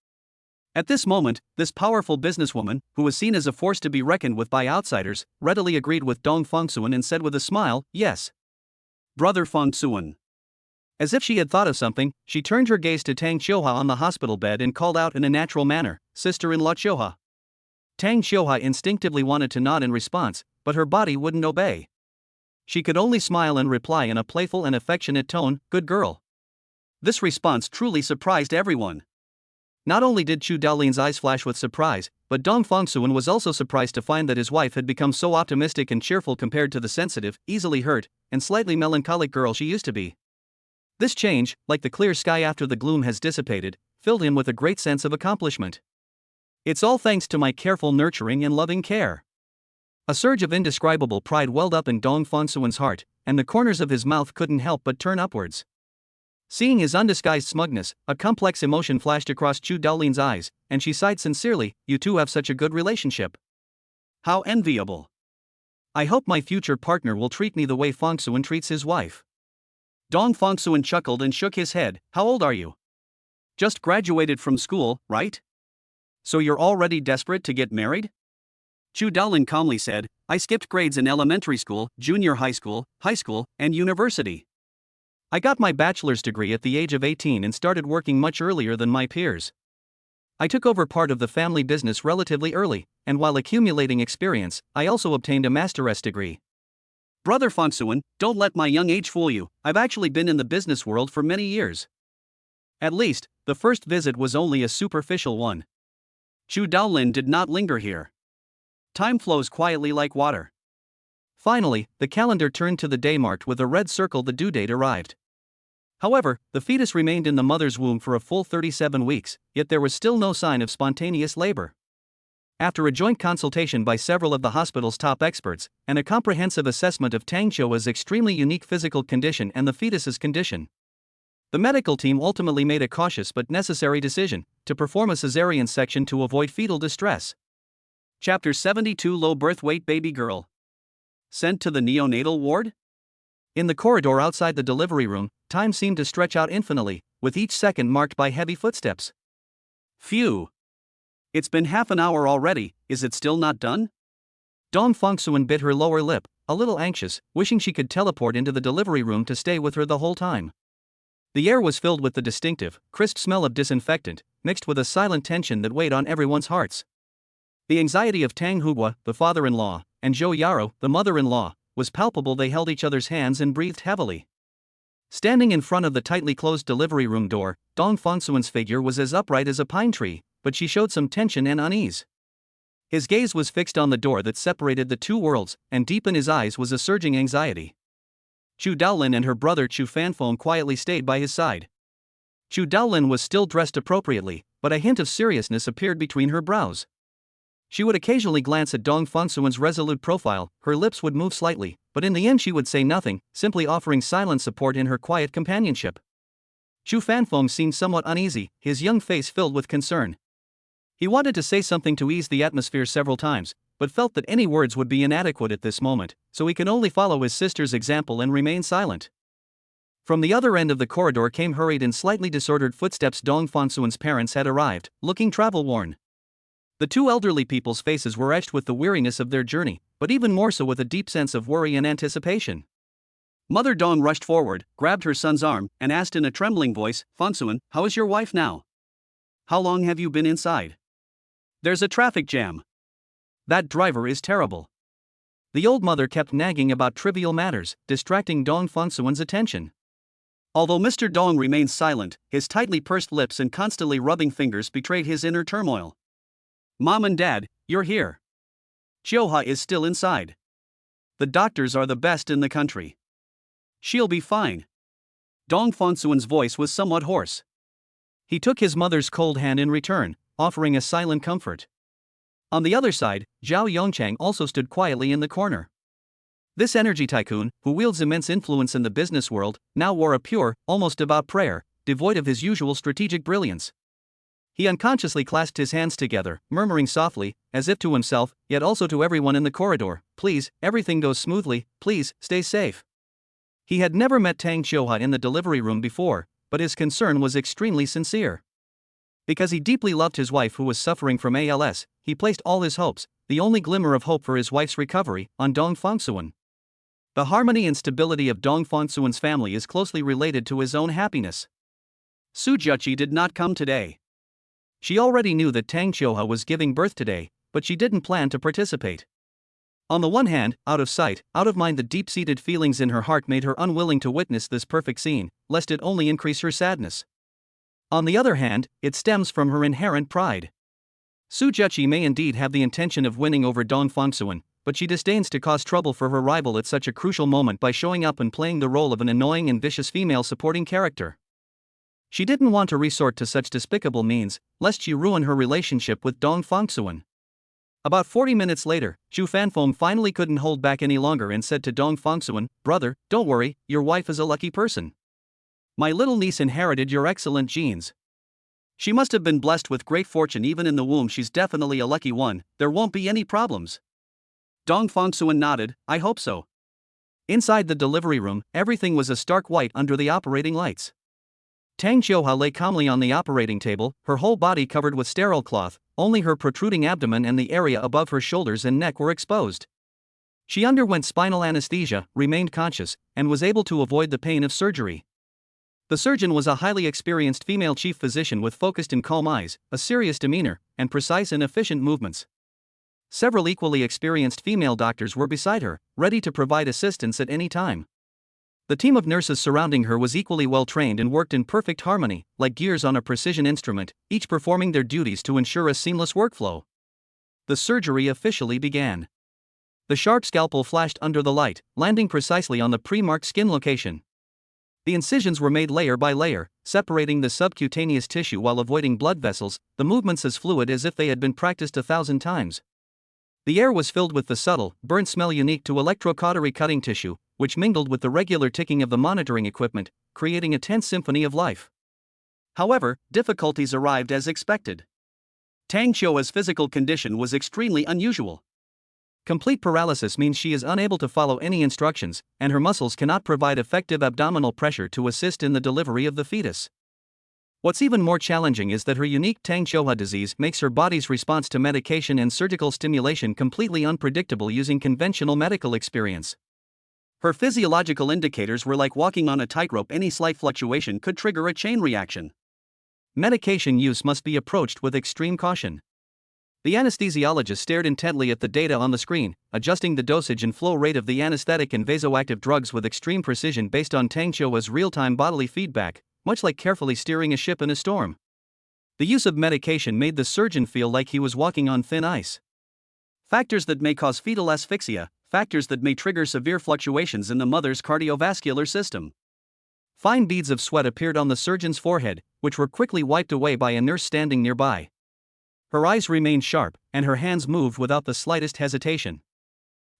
Speaker 1: At this moment, this powerful businesswoman, who was seen as a force to be reckoned with by outsiders, readily agreed with Dong Fongsuan and said with a smile, "Yes. Brother Fongsuan." As if she had thought of something, she turned her gaze to Tang Xiuhua on the hospital bed and called out in a natural manner, "Sister-in-law Xiuhua." Tang Xiuhua instinctively wanted to nod in response, but her body wouldn't obey. She could only smile and reply in a playful and affectionate tone, "Good girl." This response truly surprised everyone. Not only did Chu Daolin's eyes flash with surprise, but Dong Fongsuan was also surprised to find that his wife had become so optimistic and cheerful compared to the sensitive, easily hurt, and slightly melancholic girl she used to be. This change, like the clear sky after the gloom has dissipated, filled him with a great sense of accomplishment. "It's all thanks to my careful nurturing and loving care." A surge of indescribable pride welled up in Dong Fongsuan's heart, and the corners of his mouth couldn't help but turn upwards. Seeing his undisguised smugness, a complex emotion flashed across Chu Daolin's eyes, and she sighed sincerely, "You two have such a good relationship. How enviable. I hope my future partner will treat me the way Fongsuan treats his wife." Dong Fongsuan chuckled and shook his head. "How old are you? Just graduated from school, right? So you're already desperate to get married?" Chu Daolin calmly said, "I skipped grades in elementary school, junior high school, and university. I got my bachelor's degree at the age of 18 and started working much earlier than my peers. I took over part of the family business relatively early, and while accumulating experience, I also obtained a master's degree." "Brother Fongsuan, don't let my young age fool you. I've actually been in the business world for many years." At least, the first visit was only a superficial one. Chu Daolin did not linger here. Time flows quietly like water. Finally, the calendar turned to the day marked with a red circle. The due date arrived. However, the fetus remained in the mother's womb for a full 37 weeks, yet there was still no sign of spontaneous labor. After a joint consultation by several of the hospital's top experts, and a comprehensive assessment of Tang Xiuhua's extremely unique physical condition and the fetus's condition, the medical team ultimately made a cautious but necessary decision to perform a cesarean section to avoid fetal distress. Chapter 72: Low birth weight baby girl. Sent to the neonatal ward? In the corridor outside the delivery room, time seemed to stretch out infinitely, with each second marked by heavy footsteps. Phew! It's been half an hour already, is it still not done? Dong Fongsuan bit her lower lip, a little anxious, wishing she could teleport into the delivery room to stay with her the whole time. The air was filled with the distinctive, crisp smell of disinfectant, mixed with a silent tension that weighed on everyone's hearts. The anxiety of Tang Huguo, the father-in-law, and Zhou Yaro, the mother-in-law, was palpable. They held each other's hands and breathed heavily. Standing in front of the tightly closed delivery room door, Dong Fongsuan's figure was as upright as a pine tree, but she showed some tension and unease. His gaze was fixed on the door that separated the two worlds, and deep in his eyes was a surging anxiety. Chu Daolin and her brother Chu Fanfeng quietly stayed by his side. Chu Daolin was still dressed appropriately, but a hint of seriousness appeared between her brows. She would occasionally glance at Dong Fongsuan's resolute profile, her lips would move slightly, but in the end she would say nothing, simply offering silent support in her quiet companionship. Chu Fanfeng seemed somewhat uneasy, his young face filled with concern. He wanted to say something to ease the atmosphere several times, but felt that any words would be inadequate at this moment, so he could only follow his sister's example and remain silent. From the other end of the corridor came hurried and slightly disordered footsteps. Dong Fongsuan's parents had arrived, looking travel-worn. The two elderly people's faces were etched with the weariness of their journey, but even more so with a deep sense of worry and anticipation. Mother Dong rushed forward, grabbed her son's arm, and asked in a trembling voice, "Fongsuan, how is your wife now? How long have you been inside?" There's a traffic jam. That driver is terrible. The old mother kept nagging about trivial matters, distracting Dong Fongsuan's attention. Although Mr. Dong remained silent, his tightly pursed lips and constantly rubbing fingers betrayed his inner turmoil. Mom and Dad, you're here. Chioha is still inside. The doctors are the best in the country. She'll be fine. Dong Fongsuan's voice was somewhat hoarse. He took his mother's cold hand in return, offering a silent comfort. On the other side, Zhao Yongchang also stood quietly in the corner. This energy tycoon, who wields immense influence in the business world, now wore a pure, almost devout prayer, devoid of his usual strategic brilliance. He unconsciously clasped his hands together, murmuring softly, as if to himself, yet also to everyone in the corridor, "Please, everything goes smoothly, please, stay safe." He had never met Tang Chioha in the delivery room before, but his concern was extremely sincere. Because he deeply loved his wife who was suffering from ALS, he placed all his hopes, the only glimmer of hope for his wife's recovery, on Dong Fongsuan. The harmony and stability of Dong Fongsuan's family is closely related to his own happiness. Su Jiaqi did not come today. She already knew that Tang Chioha was giving birth today, but she didn't plan to participate. On the one hand, out of sight, out of mind, the deep-seated feelings in her heart made her unwilling to witness this perfect scene, lest it only increase her sadness. On the other hand, it stems from her inherent pride. Su Jiaqi may indeed have the intention of winning over Dong Fongsuan, but she disdains to cause trouble for her rival at such a crucial moment by showing up and playing the role of an annoying and vicious female supporting character. She didn't want to resort to such despicable means, lest she ruin her relationship with Dong Fongsuan. About 40 minutes later, Zhu Fanfeng finally couldn't hold back any longer and said to Dong Fongsuan, "Brother, don't worry, your wife is a lucky person. My little niece inherited your excellent genes. She must have been blessed with great fortune even in the womb. She's definitely a lucky one, there won't be any problems." Dong Fongsuan nodded, "I hope so." Inside the delivery room, everything was a stark white under the operating lights. Tang Chioha lay calmly on the operating table, her whole body covered with sterile cloth, only her protruding abdomen and the area above her shoulders and neck were exposed. She underwent spinal anesthesia, remained conscious, and was able to avoid the pain of surgery. The surgeon was a highly experienced female chief physician with focused and calm eyes, a serious demeanor, and precise and efficient movements. Several equally experienced female doctors were beside her, ready to provide assistance at any time. The team of nurses surrounding her was equally well trained and worked in perfect harmony, like gears on a precision instrument, each performing their duties to ensure a seamless workflow. The surgery officially began. The sharp scalpel flashed under the light, landing precisely on the pre-marked skin location. The incisions were made layer by layer, separating the subcutaneous tissue while avoiding blood vessels, the movements as fluid as if they had been practiced 1,000 times. The air was filled with the subtle, burnt smell unique to electrocautery cutting tissue, which mingled with the regular ticking of the monitoring equipment, creating a tense symphony of life. However, difficulties arrived as expected. Tang Chioha's physical condition was extremely unusual. Complete paralysis means she is unable to follow any instructions, and her muscles cannot provide effective abdominal pressure to assist in the delivery of the fetus. What's even more challenging is that her unique Tang Chioha disease makes her body's response to medication and surgical stimulation completely unpredictable using conventional medical experience. Her physiological indicators were like walking on a tightrope. Any slight fluctuation could trigger a chain reaction. Medication use must be approached with extreme caution. The anesthesiologist stared intently at the data on the screen, adjusting the dosage and flow rate of the anesthetic and vasoactive drugs with extreme precision based on Tang Chioha's real-time bodily feedback, much like carefully steering a ship in a storm. The use of medication made the surgeon feel like he was walking on thin ice. Factors that may cause fetal asphyxia, factors that may trigger severe fluctuations in the mother's cardiovascular system. Fine beads of sweat appeared on the surgeon's forehead, which were quickly wiped away by a nurse standing nearby. Her eyes remained sharp, and her hands moved without the slightest hesitation.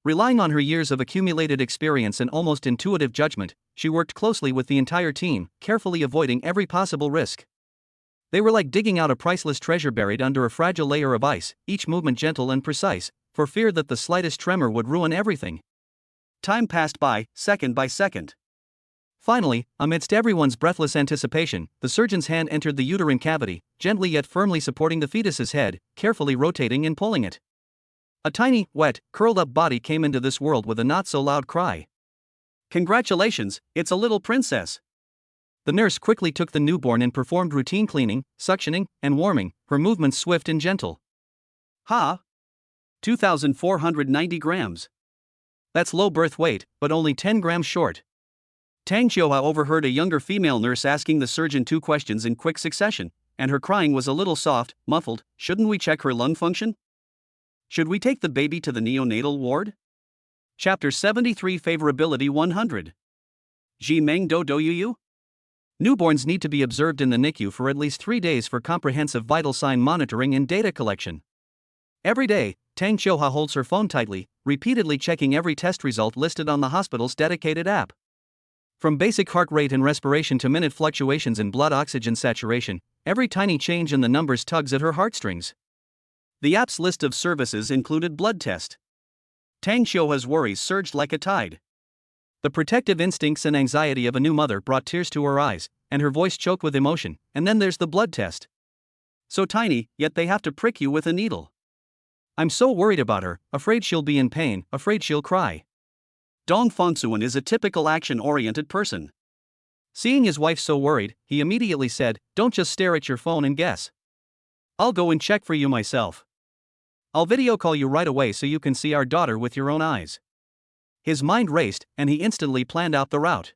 Speaker 1: Relying on her years of accumulated experience and almost intuitive judgment, she worked closely with the entire team, carefully avoiding every possible risk. They were like digging out a priceless treasure buried under a fragile layer of ice, each movement gentle and precise, for fear that the slightest tremor would ruin everything. Time passed by, second by second. Finally, amidst everyone's breathless anticipation, the surgeon's hand entered the uterine cavity, gently yet firmly supporting the fetus's head, carefully rotating and pulling it. A tiny, wet, curled-up body came into this world with a not-so-loud cry. "Congratulations, it's a little princess." The nurse quickly took the newborn and performed routine cleaning, suctioning, and warming, her movements swift and gentle. Ha! 2,490 grams. That's low birth weight, but only 10 grams short. Tang Xiuhua overheard a younger female nurse asking the surgeon two questions in quick succession, and her crying was a little soft, muffled. Shouldn't we check her lung function? Should we take the baby to the neonatal ward? Chapter 73 Favorability 100. Ji Meng Do Do Yu Yu? Newborns need to be observed in the NICU for at least 3 days for comprehensive vital sign monitoring and data collection. Every day, Tang Xiuhua holds her phone tightly, repeatedly checking every test result listed on the hospital's dedicated app. From basic heart rate and respiration to minute fluctuations in blood oxygen saturation, every tiny change in the numbers tugs at her heartstrings. The app's list of services included blood test. Tang Xiuhua's worries surged like a tide. The protective instincts and anxiety of a new mother brought tears to her eyes, and her voice choked with emotion. And then there's the blood test. So tiny, yet they have to prick you with a needle. I'm so worried about her, afraid she'll be in pain, afraid she'll cry. Dong Fengsuan is a typical action-oriented person. Seeing his wife so worried, he immediately said, "Don't just stare at your phone and guess. I'll go and check for you myself. I'll video call you right away so you can see our daughter with your own eyes." His mind raced, and he instantly planned out the route.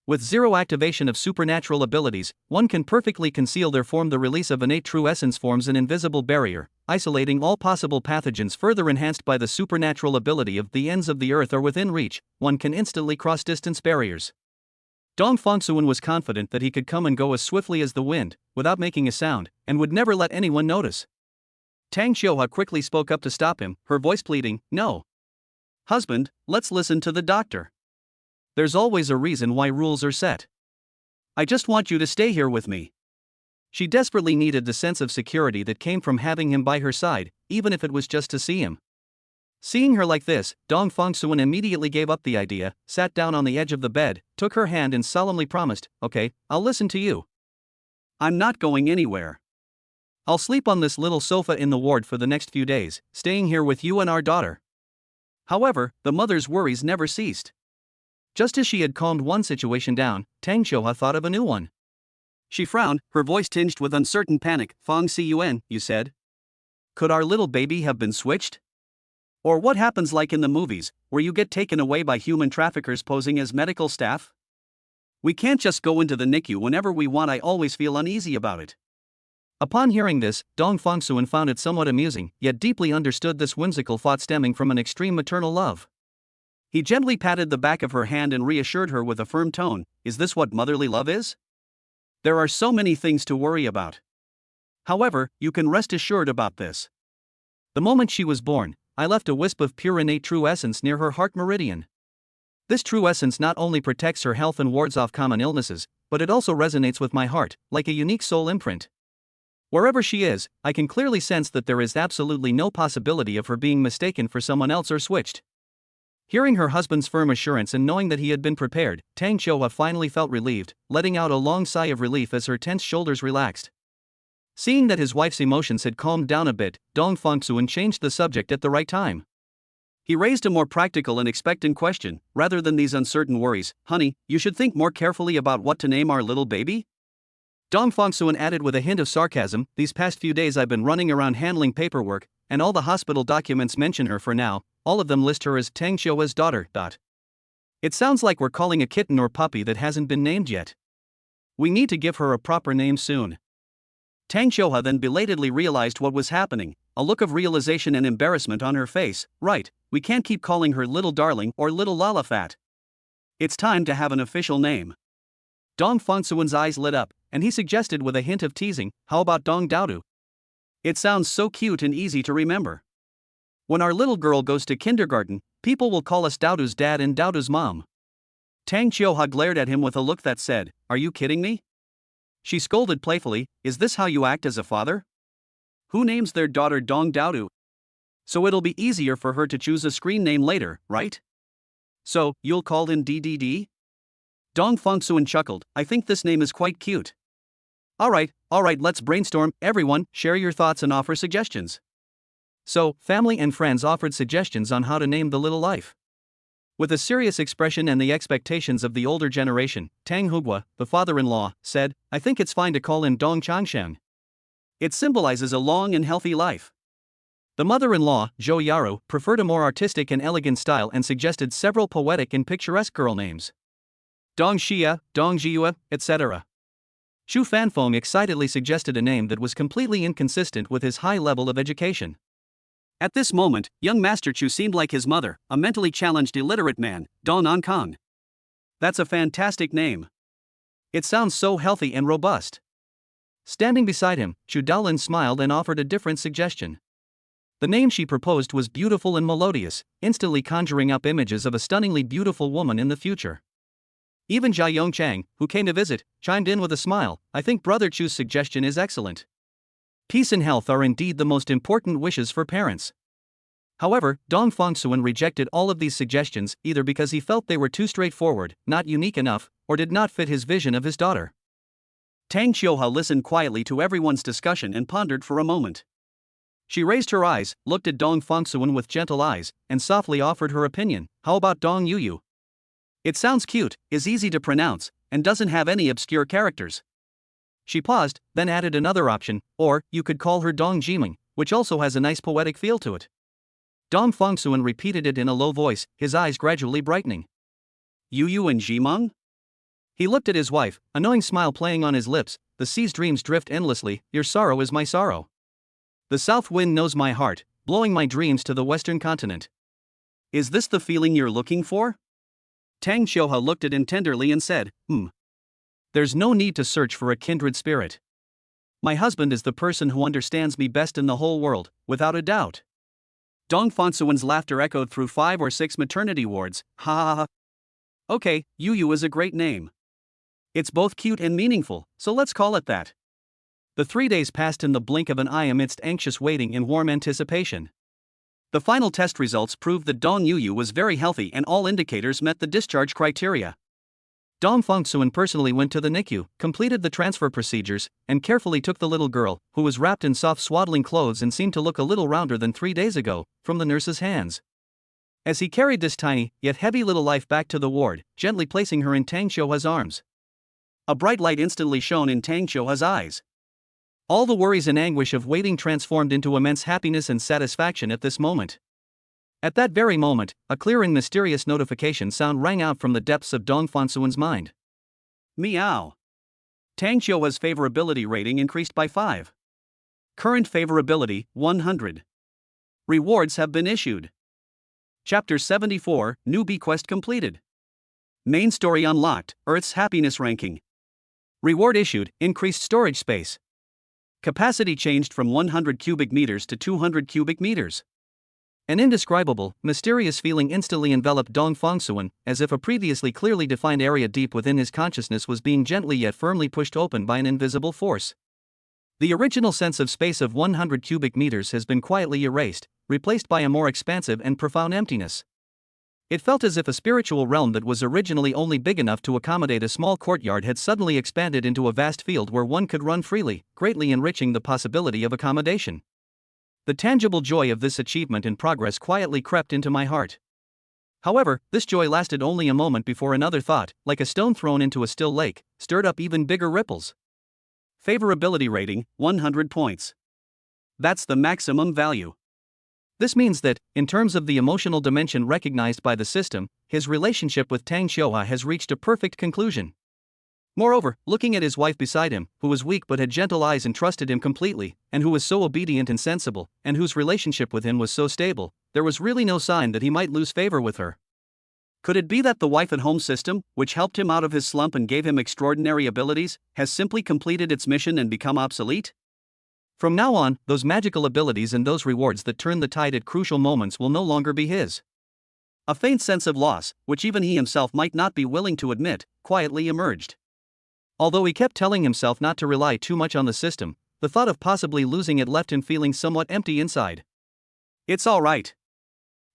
Speaker 1: With zero activation of supernatural abilities, one can perfectly conceal their form. The release of innate true essence forms an invisible barrier, isolating all possible pathogens. Further enhanced by the supernatural ability of the ends of the earth are within reach, one can instantly cross distance barriers. Dong Fengsuan was confident that he could come and go as swiftly as the wind, without making a sound, and would never let anyone notice. Tang Xiuhua quickly spoke up to stop him, her voice pleading, "No. Husband, let's listen to the doctor. There's always a reason why rules are set. I just want you to stay here with me." She desperately needed the sense of security that came from having him by her side, even if it was just to see him. Seeing her like this, Dong Fengsuan immediately gave up the idea, sat down on the edge of the bed, took her hand and solemnly promised, "Okay, I'll listen to you. I'm not going anywhere. I'll sleep on this little sofa in the ward for the next few days, staying here with you and our daughter." However, the mother's worries never ceased. Just as she had calmed one situation down, Tang Xiuhua thought of a new one. She frowned, her voice tinged with uncertain panic. "Feng Cun, you said? Could our little baby have been switched? Or what happens like in the movies, where you get taken away by human traffickers posing as medical staff? We can't just go into the NICU whenever we want. I always feel uneasy about it." Upon hearing this, Dong Fengsuan found it somewhat amusing, yet deeply understood this whimsical thought stemming from an extreme maternal love. He gently patted the back of her hand and reassured her with a firm tone, "Is this what motherly love is? There are so many things to worry about. However, you can rest assured about this. The moment she was born, I left a wisp of pure innate true essence near her heart meridian. This true essence not only protects her health and wards off common illnesses, but it also resonates with my heart, like a unique soul imprint. Wherever she is, I can clearly sense that there is absolutely no possibility of her being mistaken for someone else or switched." Hearing her husband's firm assurance and knowing that he had been prepared, Tang Xiuhua finally felt relieved, letting out a long sigh of relief as her tense shoulders relaxed. Seeing that his wife's emotions had calmed down a bit, Dong Fengsuan changed the subject at the right time. He raised a more practical and expectant question, rather than these uncertain worries. "Honey, you should think more carefully about what to name our little baby?" Dong Fengsuan added with a hint of sarcasm, "These past few days I've been running around handling paperwork, and all the hospital documents mention her for now. All of them list her as Tang Xiuhua's daughter. It sounds like we're calling a kitten or puppy that hasn't been named yet. We need to give her a proper name soon." Tang Xiuhua then belatedly realized what was happening, a look of realization and embarrassment on her face. "Right, we can't keep calling her little darling or little Lalafat. It's time to have an official name." Dong Fengsuan's eyes lit up, and he suggested with a hint of teasing, "How about Dong Daodu? It sounds so cute and easy to remember. When our little girl goes to kindergarten, people will call us Daodu's dad and Daodu's mom." Tang Xiuhua glared at him with a look that said, "Are you kidding me?" She scolded playfully, "Is this how you act as a father? Who names their daughter Dong Daodu? So it'll be easier for her to choose a screen name later, right? So, you'll call him DDD?" Dong Fengsuan chuckled, "I think this name is quite cute. Alright, let's brainstorm. Everyone, share your thoughts and offer suggestions." So, family and friends offered suggestions on how to name the little life. With a serious expression and the expectations of the older generation, Tang Hugua, the father-in-law, said, "I think it's fine to call him Dong Changshan. It symbolizes a long and healthy life. The mother-in-law, Jo Yaru, preferred a more artistic and elegant style and suggested several poetic and picturesque girl names. Dong Xia, Dong Jiua, etc. Xu Fanfeng excitedly suggested a name that was completely inconsistent with his high level of education. At this moment, young Master Chu seemed like his mother, a mentally challenged illiterate man, Dong Ankang. That's a fantastic name. It sounds so healthy and robust. Standing beside him, Chu Daolin smiled and offered a different suggestion. The name she proposed was beautiful and melodious, instantly conjuring up images of a stunningly beautiful woman in the future. Even Jia Yongchang, who came to visit, chimed in with a smile. I think Brother Chu's suggestion is excellent. Peace and health are indeed the most important wishes for parents. However, Dong Fongsuan rejected all of these suggestions either because he felt they were too straightforward, not unique enough, or did not fit his vision of his daughter. Tang Qiuhua listened quietly to everyone's discussion and pondered for a moment. She raised her eyes, looked at Dong Fongsuan with gentle eyes, and softly offered her opinion. How about Dong Yuyu? It sounds cute, is easy to pronounce, and doesn't have any obscure characters. She paused, then added another option, or you could call her Dong Jiming, which also has a nice poetic feel to it. Dong Fongsuan repeated it in a low voice, his eyes gradually brightening. Yuyu and Jiming? He looked at his wife, a knowing smile playing on his lips. The sea's dreams drift endlessly, your sorrow is my sorrow. The south wind knows my heart, blowing my dreams to the western continent. Is this the feeling you're looking for? Tang Qiuhua looked at him tenderly and said, There's no need to search for a kindred spirit. My husband is the person who understands me best in the whole world, without a doubt. Dong Fongsuan's laughter echoed through 5 or 6 maternity wards. Ha ha ha. Okay, Yuyu is a great name. It's both cute and meaningful, so let's call it that. The 3 days passed in the blink of an eye amidst anxious waiting and warm anticipation. The final test results proved that Dong Yuyu was very healthy and all indicators met the discharge criteria. Dong Fongsuan personally went to the NICU, completed the transfer procedures, and carefully took the little girl, who was wrapped in soft swaddling clothes and seemed to look a little rounder than 3 days ago, from the nurse's hands. As he carried this tiny, yet heavy little life back to the ward, gently placing her in Tang Qiuhua's arms, a bright light instantly shone in Tang Qiuhua's eyes. All the worries and anguish of waiting transformed into immense happiness and satisfaction at this moment. At that very moment, a clear and mysterious notification sound rang out from the depths of Dong Fongsuan's mind. Meow. Tang Qiuhua's favorability rating increased by 5. Current favorability, 100. Rewards have been issued. Chapter 74, New Bequest completed. Main story unlocked, Earth's happiness ranking. Reward issued, increased storage space. Capacity changed from 100 cubic meters to 200 cubic meters. An indescribable, mysterious feeling instantly enveloped Dong Fongsuan, as if a previously clearly defined area deep within his consciousness was being gently yet firmly pushed open by an invisible force. The original sense of space of 100 cubic meters has been quietly erased, replaced by a more expansive and profound emptiness. It felt as if a spiritual realm that was originally only big enough to accommodate a small courtyard had suddenly expanded into a vast field where one could run freely, greatly enriching the possibility of accommodation. The tangible joy of this achievement and progress quietly crept into my heart. However, this joy lasted only a moment before another thought, like a stone thrown into a still lake, stirred up even bigger ripples. Favorability rating, 100 points. That's the maximum value. This means that, in terms of the emotional dimension recognized by the system, his relationship with Tang Qiuhua has reached a perfect conclusion. Moreover, looking at his wife beside him, who was weak but had gentle eyes and trusted him completely, and who was so obedient and sensible, and whose relationship with him was so stable, there was really no sign that he might lose favor with her. Could it be that the wife-at-home system, which helped him out of his slump and gave him extraordinary abilities, has simply completed its mission and become obsolete? From now on, those magical abilities and those rewards that turn the tide at crucial moments will no longer be his. A faint sense of loss, which even he himself might not be willing to admit, quietly emerged. Although he kept telling himself not to rely too much on the system, the thought of possibly losing it left him feeling somewhat empty inside. It's all right.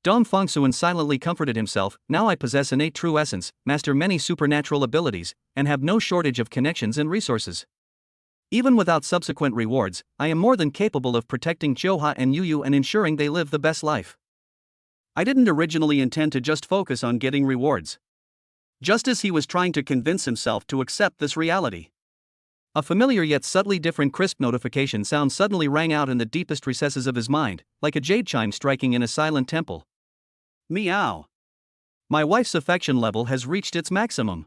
Speaker 1: Dong Fongsuan silently comforted himself. Now I possess innate true essence, master many supernatural abilities, and have no shortage of connections and resources. Even without subsequent rewards, I am more than capable of protecting Qiuhua and Yuyu and ensuring they live the best life. I didn't originally intend to just focus on getting rewards. Just as he was trying to convince himself to accept this reality, A familiar yet subtly different crisp notification sound suddenly rang out in the deepest recesses of his mind, like a jade chime striking in a silent temple. Meow. My wife's affection level has reached its maximum.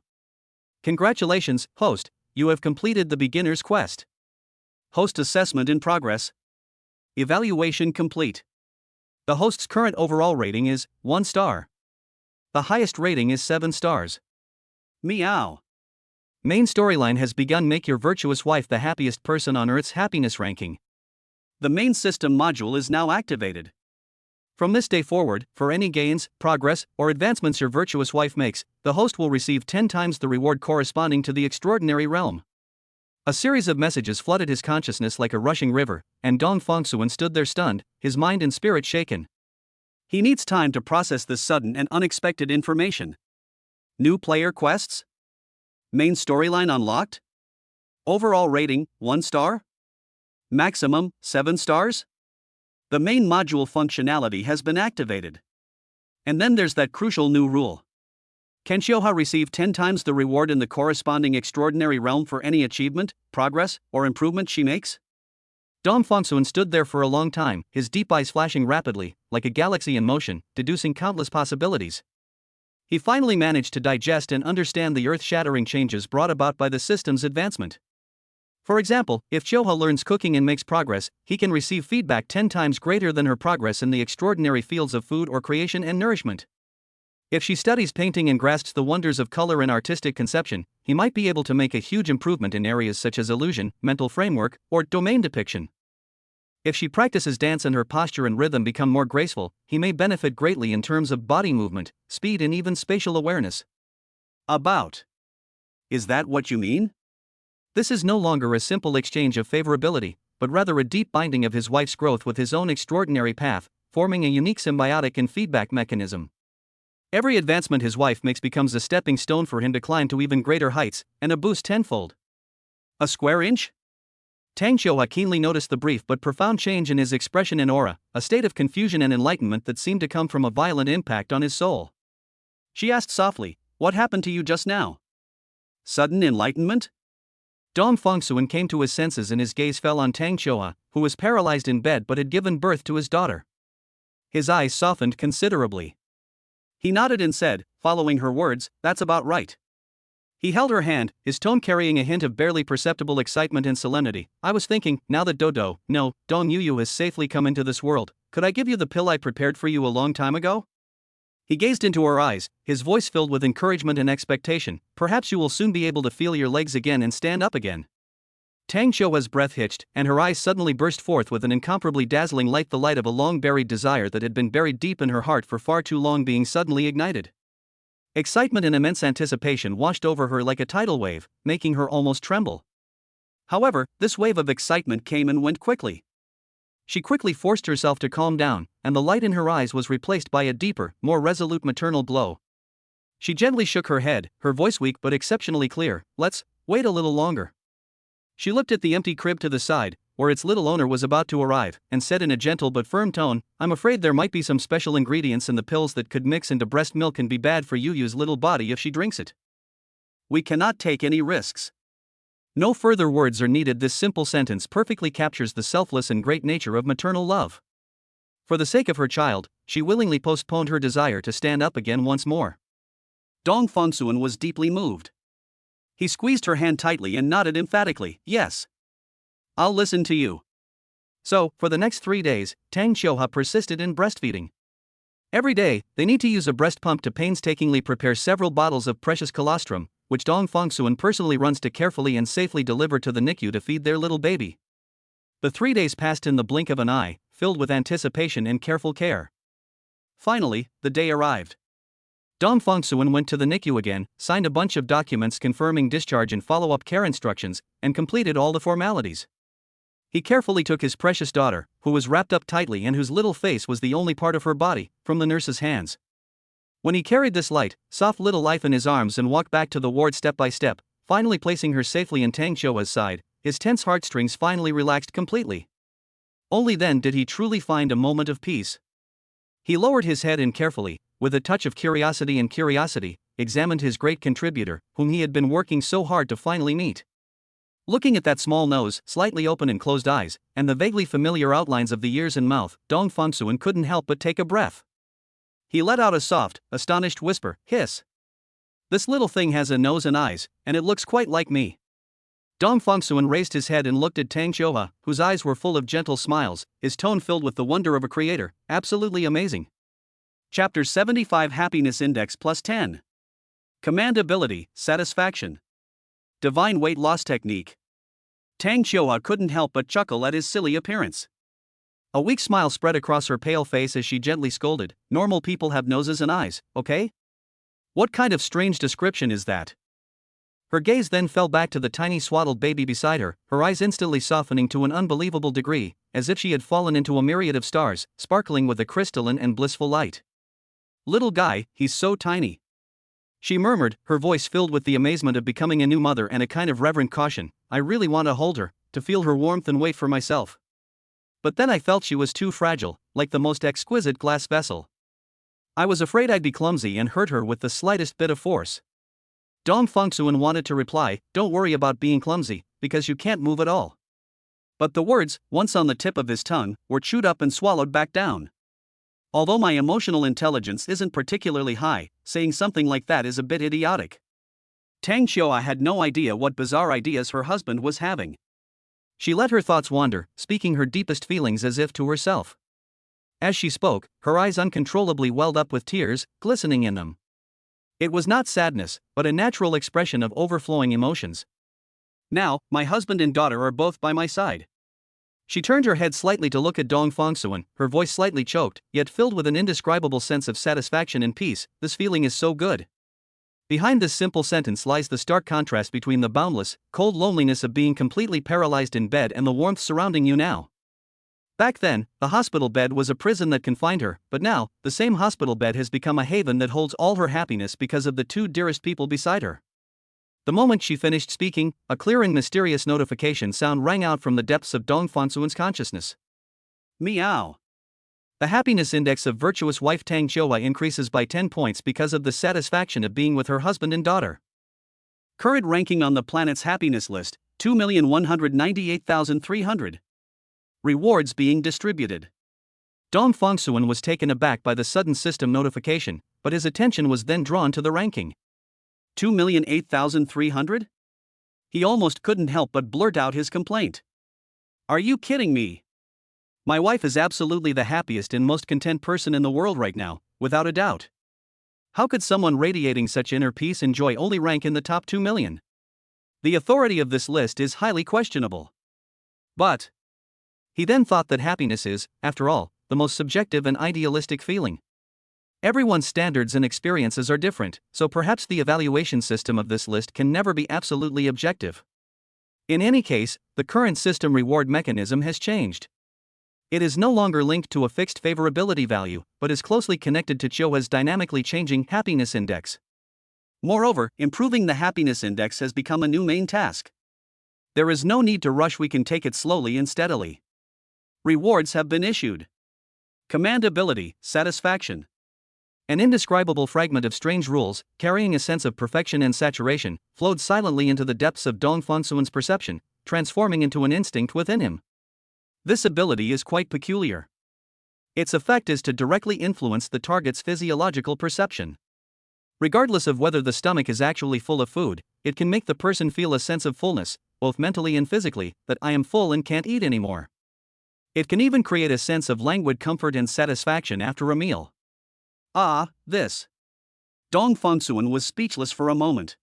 Speaker 1: Congratulations, host, you have completed the beginner's quest. Host assessment in progress. Evaluation complete. The host's current overall rating is 1 star. The highest rating is 7 stars. Meow. Main storyline has begun. Make your virtuous wife the happiest person on Earth's happiness ranking. The main system module is now activated. From this day forward, for any gains, progress, or advancements your virtuous wife makes, the host will receive 10 times the reward corresponding to the extraordinary realm. A series of messages flooded his consciousness like a rushing river, and Dong Fongsuan stood there stunned, his mind and spirit shaken. He needs time to process this sudden and unexpected information. New player quests? Main storyline unlocked? Overall rating, 1 star? Maximum, 7 stars? The main module functionality has been activated. And then there's that crucial new rule. Can Xiuhua receive 10 times the reward in the corresponding extraordinary realm for any achievement, progress, or improvement she makes? Dong Fongsuan stood there for a long time, his deep eyes flashing rapidly, like a galaxy in motion, deducing countless possibilities. He finally managed to digest and understand the earth-shattering changes brought about by the system's advancement. For example, if Xiuhua learns cooking and makes progress, he can receive feedback 10 times greater than her progress in the extraordinary fields of food or creation and nourishment. If she studies painting and grasps the wonders of color and artistic conception, he might be able to make a huge improvement in areas such as illusion, mental framework, or domain depiction. If she practices dance and her posture and rhythm become more graceful, he may benefit greatly in terms of body movement, speed, and even spatial awareness. About. Is that what you mean? This is no longer a simple exchange of favorability, but rather a deep binding of his wife's growth with his own extraordinary path, forming a unique symbiotic and feedback mechanism. Every advancement his wife makes becomes a stepping stone for him to climb to even greater heights, and a boost tenfold. A square inch? Tang Xiuhua keenly noticed the brief but profound change in his expression and aura, a state of confusion and enlightenment that seemed to come from a violent impact on his soul. She asked softly, "What happened to you just now?" Sudden enlightenment? Dong Fongsuan came to his senses and his gaze fell on Tang Xiuhua, who was paralyzed in bed but had given birth to his daughter. His eyes softened considerably. He nodded and said, following her words, "That's about right." He held her hand, his tone carrying a hint of barely perceptible excitement and solemnity. "I was thinking, now that Dong Yuyu has safely come into this world, could I give you the pill I prepared for you a long time ago?" He gazed into her eyes, his voice filled with encouragement and expectation. "Perhaps you will soon be able to feel your legs again and stand up again." Tang Xiuhua's breath hitched, and her eyes suddenly burst forth with an incomparably dazzling light, the light of a long-buried desire that had been buried deep in her heart for far too long being suddenly ignited. Excitement and immense anticipation washed over her like a tidal wave, making her almost tremble. However, this wave of excitement came and went quickly. She quickly forced herself to calm down, and the light in her eyes was replaced by a deeper, more resolute maternal glow. She gently shook her head, her voice weak but exceptionally clear. "Let's wait a little longer." She looked at the empty crib to the side, where its little owner was about to arrive, and said in a gentle but firm tone, "I'm afraid there might be some special ingredients in the pills that could mix into breast milk and be bad for Yuyu's little body if she drinks it. We cannot take any risks." No further words are needed. This simple sentence perfectly captures the selfless and great nature of maternal love. For the sake of her child, she willingly postponed her desire to stand up again once more. Dong Fongsuan was deeply moved. He squeezed her hand tightly and nodded emphatically, "Yes. I'll listen to you." So, for the next 3 days, Tang Xiuhua persisted in breastfeeding. Every day, they need to use a breast pump to painstakingly prepare several bottles of precious colostrum, which Dong Fongsuan personally runs to carefully and safely deliver to the NICU to feed their little baby. The 3 days passed in the blink of an eye, filled with anticipation and careful care. Finally, the day arrived. Dong Fongsuan went to the NICU again, signed a bunch of documents confirming discharge and follow-up care instructions, and completed all the formalities. He carefully took his precious daughter, who was wrapped up tightly and whose little face was the only part of her body, from the nurse's hands. When he carried this light, soft little life in his arms and walked back to the ward step by step, finally placing her safely in Tang Xiuhua's side, his tense heartstrings finally relaxed completely. Only then did he truly find a moment of peace. He lowered his head and carefully, with a touch of curiosity, examined his great contributor, whom he had been working so hard to finally meet. Looking at that small nose, slightly open and closed eyes, and the vaguely familiar outlines of the ears and mouth, Dong Fengsuan couldn't help but take a breath. He let out a soft, astonished whisper, hiss. This little thing has a nose and eyes, and it looks quite like me. Dong Fengsuan raised his head and looked at Tang Xiuhua, whose eyes were full of gentle smiles, his tone filled with the wonder of a creator. Absolutely amazing. Chapter 75 Happiness Index plus 10. Command ability, satisfaction. Divine weight loss technique. Tang Xiuhua couldn't help but chuckle at his silly appearance. A weak smile spread across her pale face as she gently scolded, normal people have noses and eyes, okay? What kind of strange description is that? Her gaze then fell back to the tiny swaddled baby beside her, her eyes instantly softening to an unbelievable degree, as if she had fallen into a myriad of stars, sparkling with a crystalline and blissful light. Little guy, he's so tiny. She murmured, her voice filled with the amazement of becoming a new mother and a kind of reverent caution. I really want to hold her, to feel her warmth and wait for myself. But then I felt she was too fragile, like the most exquisite glass vessel. I was afraid I'd be clumsy and hurt her with the slightest bit of force. Dong Fengsuan wanted to reply, don't worry about being clumsy, because you can't move at all. But the words, once on the tip of his tongue, were chewed up and swallowed back down. Although my emotional intelligence isn't particularly high, saying something like that is a bit idiotic. Tang Xiuhua had no idea what bizarre ideas her husband was having. She let her thoughts wander, speaking her deepest feelings as if to herself. As she spoke, her eyes uncontrollably welled up with tears, glistening in them. It was not sadness, but a natural expression of overflowing emotions. Now, my husband and daughter are both by my side. She turned her head slightly to look at Dong Fengsuan, her voice slightly choked, yet filled with an indescribable sense of satisfaction and peace. This feeling is so good. Behind this simple sentence lies the stark contrast between the boundless, cold loneliness of being completely paralyzed in bed and the warmth surrounding you now. Back then, the hospital bed was a prison that confined her, but now, the same hospital bed has become a haven that holds all her happiness because of the two dearest people beside her. The moment she finished speaking, a clear and mysterious notification sound rang out from the depths of Dong Fengsuan's consciousness. Meow. The happiness index of Virtuous Wife Tang Xiuhua increases by 10 points because of the satisfaction of being with her husband and daughter. Current ranking on the planet's happiness list, 2,198,300. Rewards being distributed. Dong Fengsuan was taken aback by the sudden system notification, but his attention was then drawn to the ranking. 2,008,300? He almost couldn't help but blurt out his complaint. Are you kidding me? My wife is absolutely the happiest and most content person in the world right now, without a doubt. How could someone radiating such inner peace and joy only rank in the top 2 million? The authority of this list is highly questionable. But he then thought that happiness is, after all, the most subjective and idealistic feeling. Everyone's standards and experiences are different, so perhaps the evaluation system of this list can never be absolutely objective. In any case, the current system reward mechanism has changed. It is no longer linked to a fixed favorability value, but is closely connected to Xiuhua's dynamically changing happiness index. Moreover, improving the happiness index has become a new main task. There is no need to rush, we can take it slowly and steadily. Rewards have been issued. Command ability, satisfaction. An indescribable fragment of strange rules, carrying a sense of perfection and saturation, flowed silently into the depths of Dong Fengsuan's perception, transforming into an instinct within him. This ability is quite peculiar. Its effect is to directly influence the target's physiological perception. Regardless of whether the stomach is actually full of food, it can make the person feel a sense of fullness, both mentally and physically, that I am full and can't eat anymore. It can even create a sense of languid comfort and satisfaction after a meal. This. Dong Fengsuan was speechless for a moment.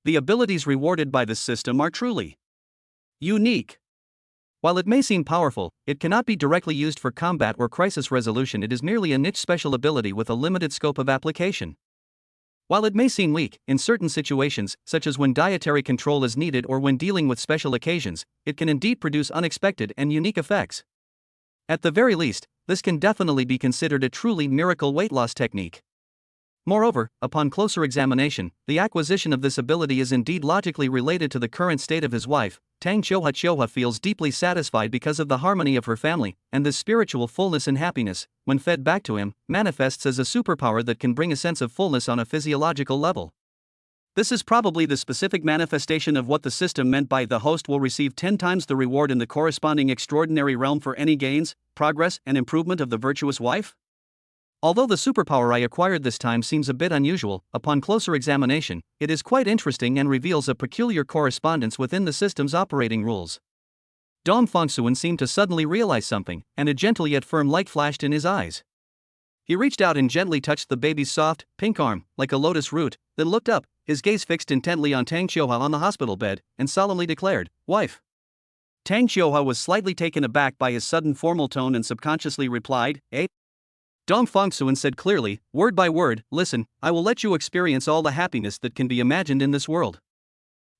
Speaker 1: The abilities rewarded by this system are truly unique. While it may seem powerful, it cannot be directly used for combat or crisis resolution. It is merely a niche special ability with a limited scope of application. While it may seem weak, in certain situations, such as when dietary control is needed or when dealing with special occasions, it can indeed produce unexpected and unique effects. At the very least, this can definitely be considered a truly miracle weight loss technique. Moreover, upon closer examination, the acquisition of this ability is indeed logically related to the current state of his wife. Tang Xiuhua. Xiuhua feels deeply satisfied because of the harmony of her family, and this spiritual fullness and happiness, when fed back to him, manifests as a superpower that can bring a sense of fullness on a physiological level. This is probably the specific manifestation of what the system meant by the host will receive 10 times the reward in the corresponding extraordinary realm for any gains, progress, and improvement of the virtuous wife? Although the superpower I acquired this time seems a bit unusual, upon closer examination, it is quite interesting and reveals a peculiar correspondence within the system's operating rules. Dong Fongsuan seemed to suddenly realize something, and a gentle yet firm light flashed in his eyes. He reached out and gently touched the baby's soft, pink arm, like a lotus root, then looked up, his gaze fixed intently on Tang Xiuhua on the hospital bed, and solemnly declared, "Wife." Tang Xiuhua was slightly taken aback by his sudden formal tone and subconsciously replied, "Eh?" Dong Fongsuan said clearly, word by word, "Listen, I will let you experience all the happiness that can be imagined in this world.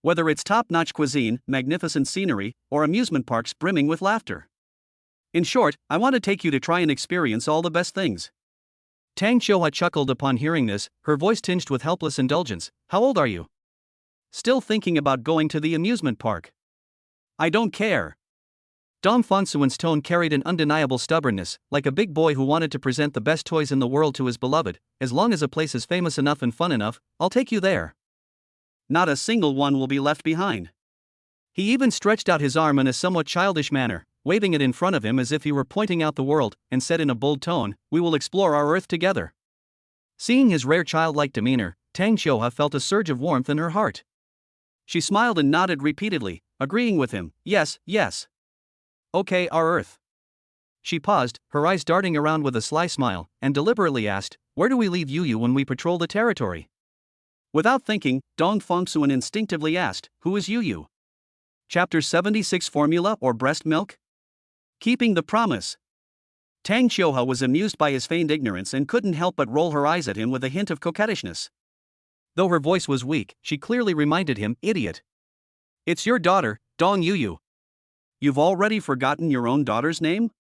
Speaker 1: Whether it's top-notch cuisine, magnificent scenery, or amusement parks brimming with laughter. In short, I want to take you to try and experience all the best things." Tang Xiuhua chuckled upon hearing this, her voice tinged with helpless indulgence. "How old are you? Still thinking about going to the amusement park?" "I don't care." Dong Fongsuan's tone carried an undeniable stubbornness, like a big boy who wanted to present the best toys in the world to his beloved. "As long as a place is famous enough and fun enough, I'll take you there. Not a single one will be left behind." He even stretched out his arm in a somewhat childish manner, waving it in front of him as if he were pointing out the world, and said in a bold tone, "We will explore our Earth together." Seeing his rare childlike demeanor, Tang Xiuhua felt a surge of warmth in her heart. She smiled and nodded repeatedly, agreeing with him, "Yes, yes. Okay, our Earth." She paused, her eyes darting around with a sly smile, and deliberately asked, "Where do we leave Yu when we patrol the territory?" Without thinking, Dong Fongsuan instinctively asked, "Who is Yu?" Chapter 76 Formula or Breast Milk? Keeping the promise. Tang Xiuhua was amused by his feigned ignorance and couldn't help but roll her eyes at him with a hint of coquettishness. Though her voice was weak, she clearly reminded him, "Idiot. It's your daughter, Dong Yu. You've already forgotten your own daughter's name?"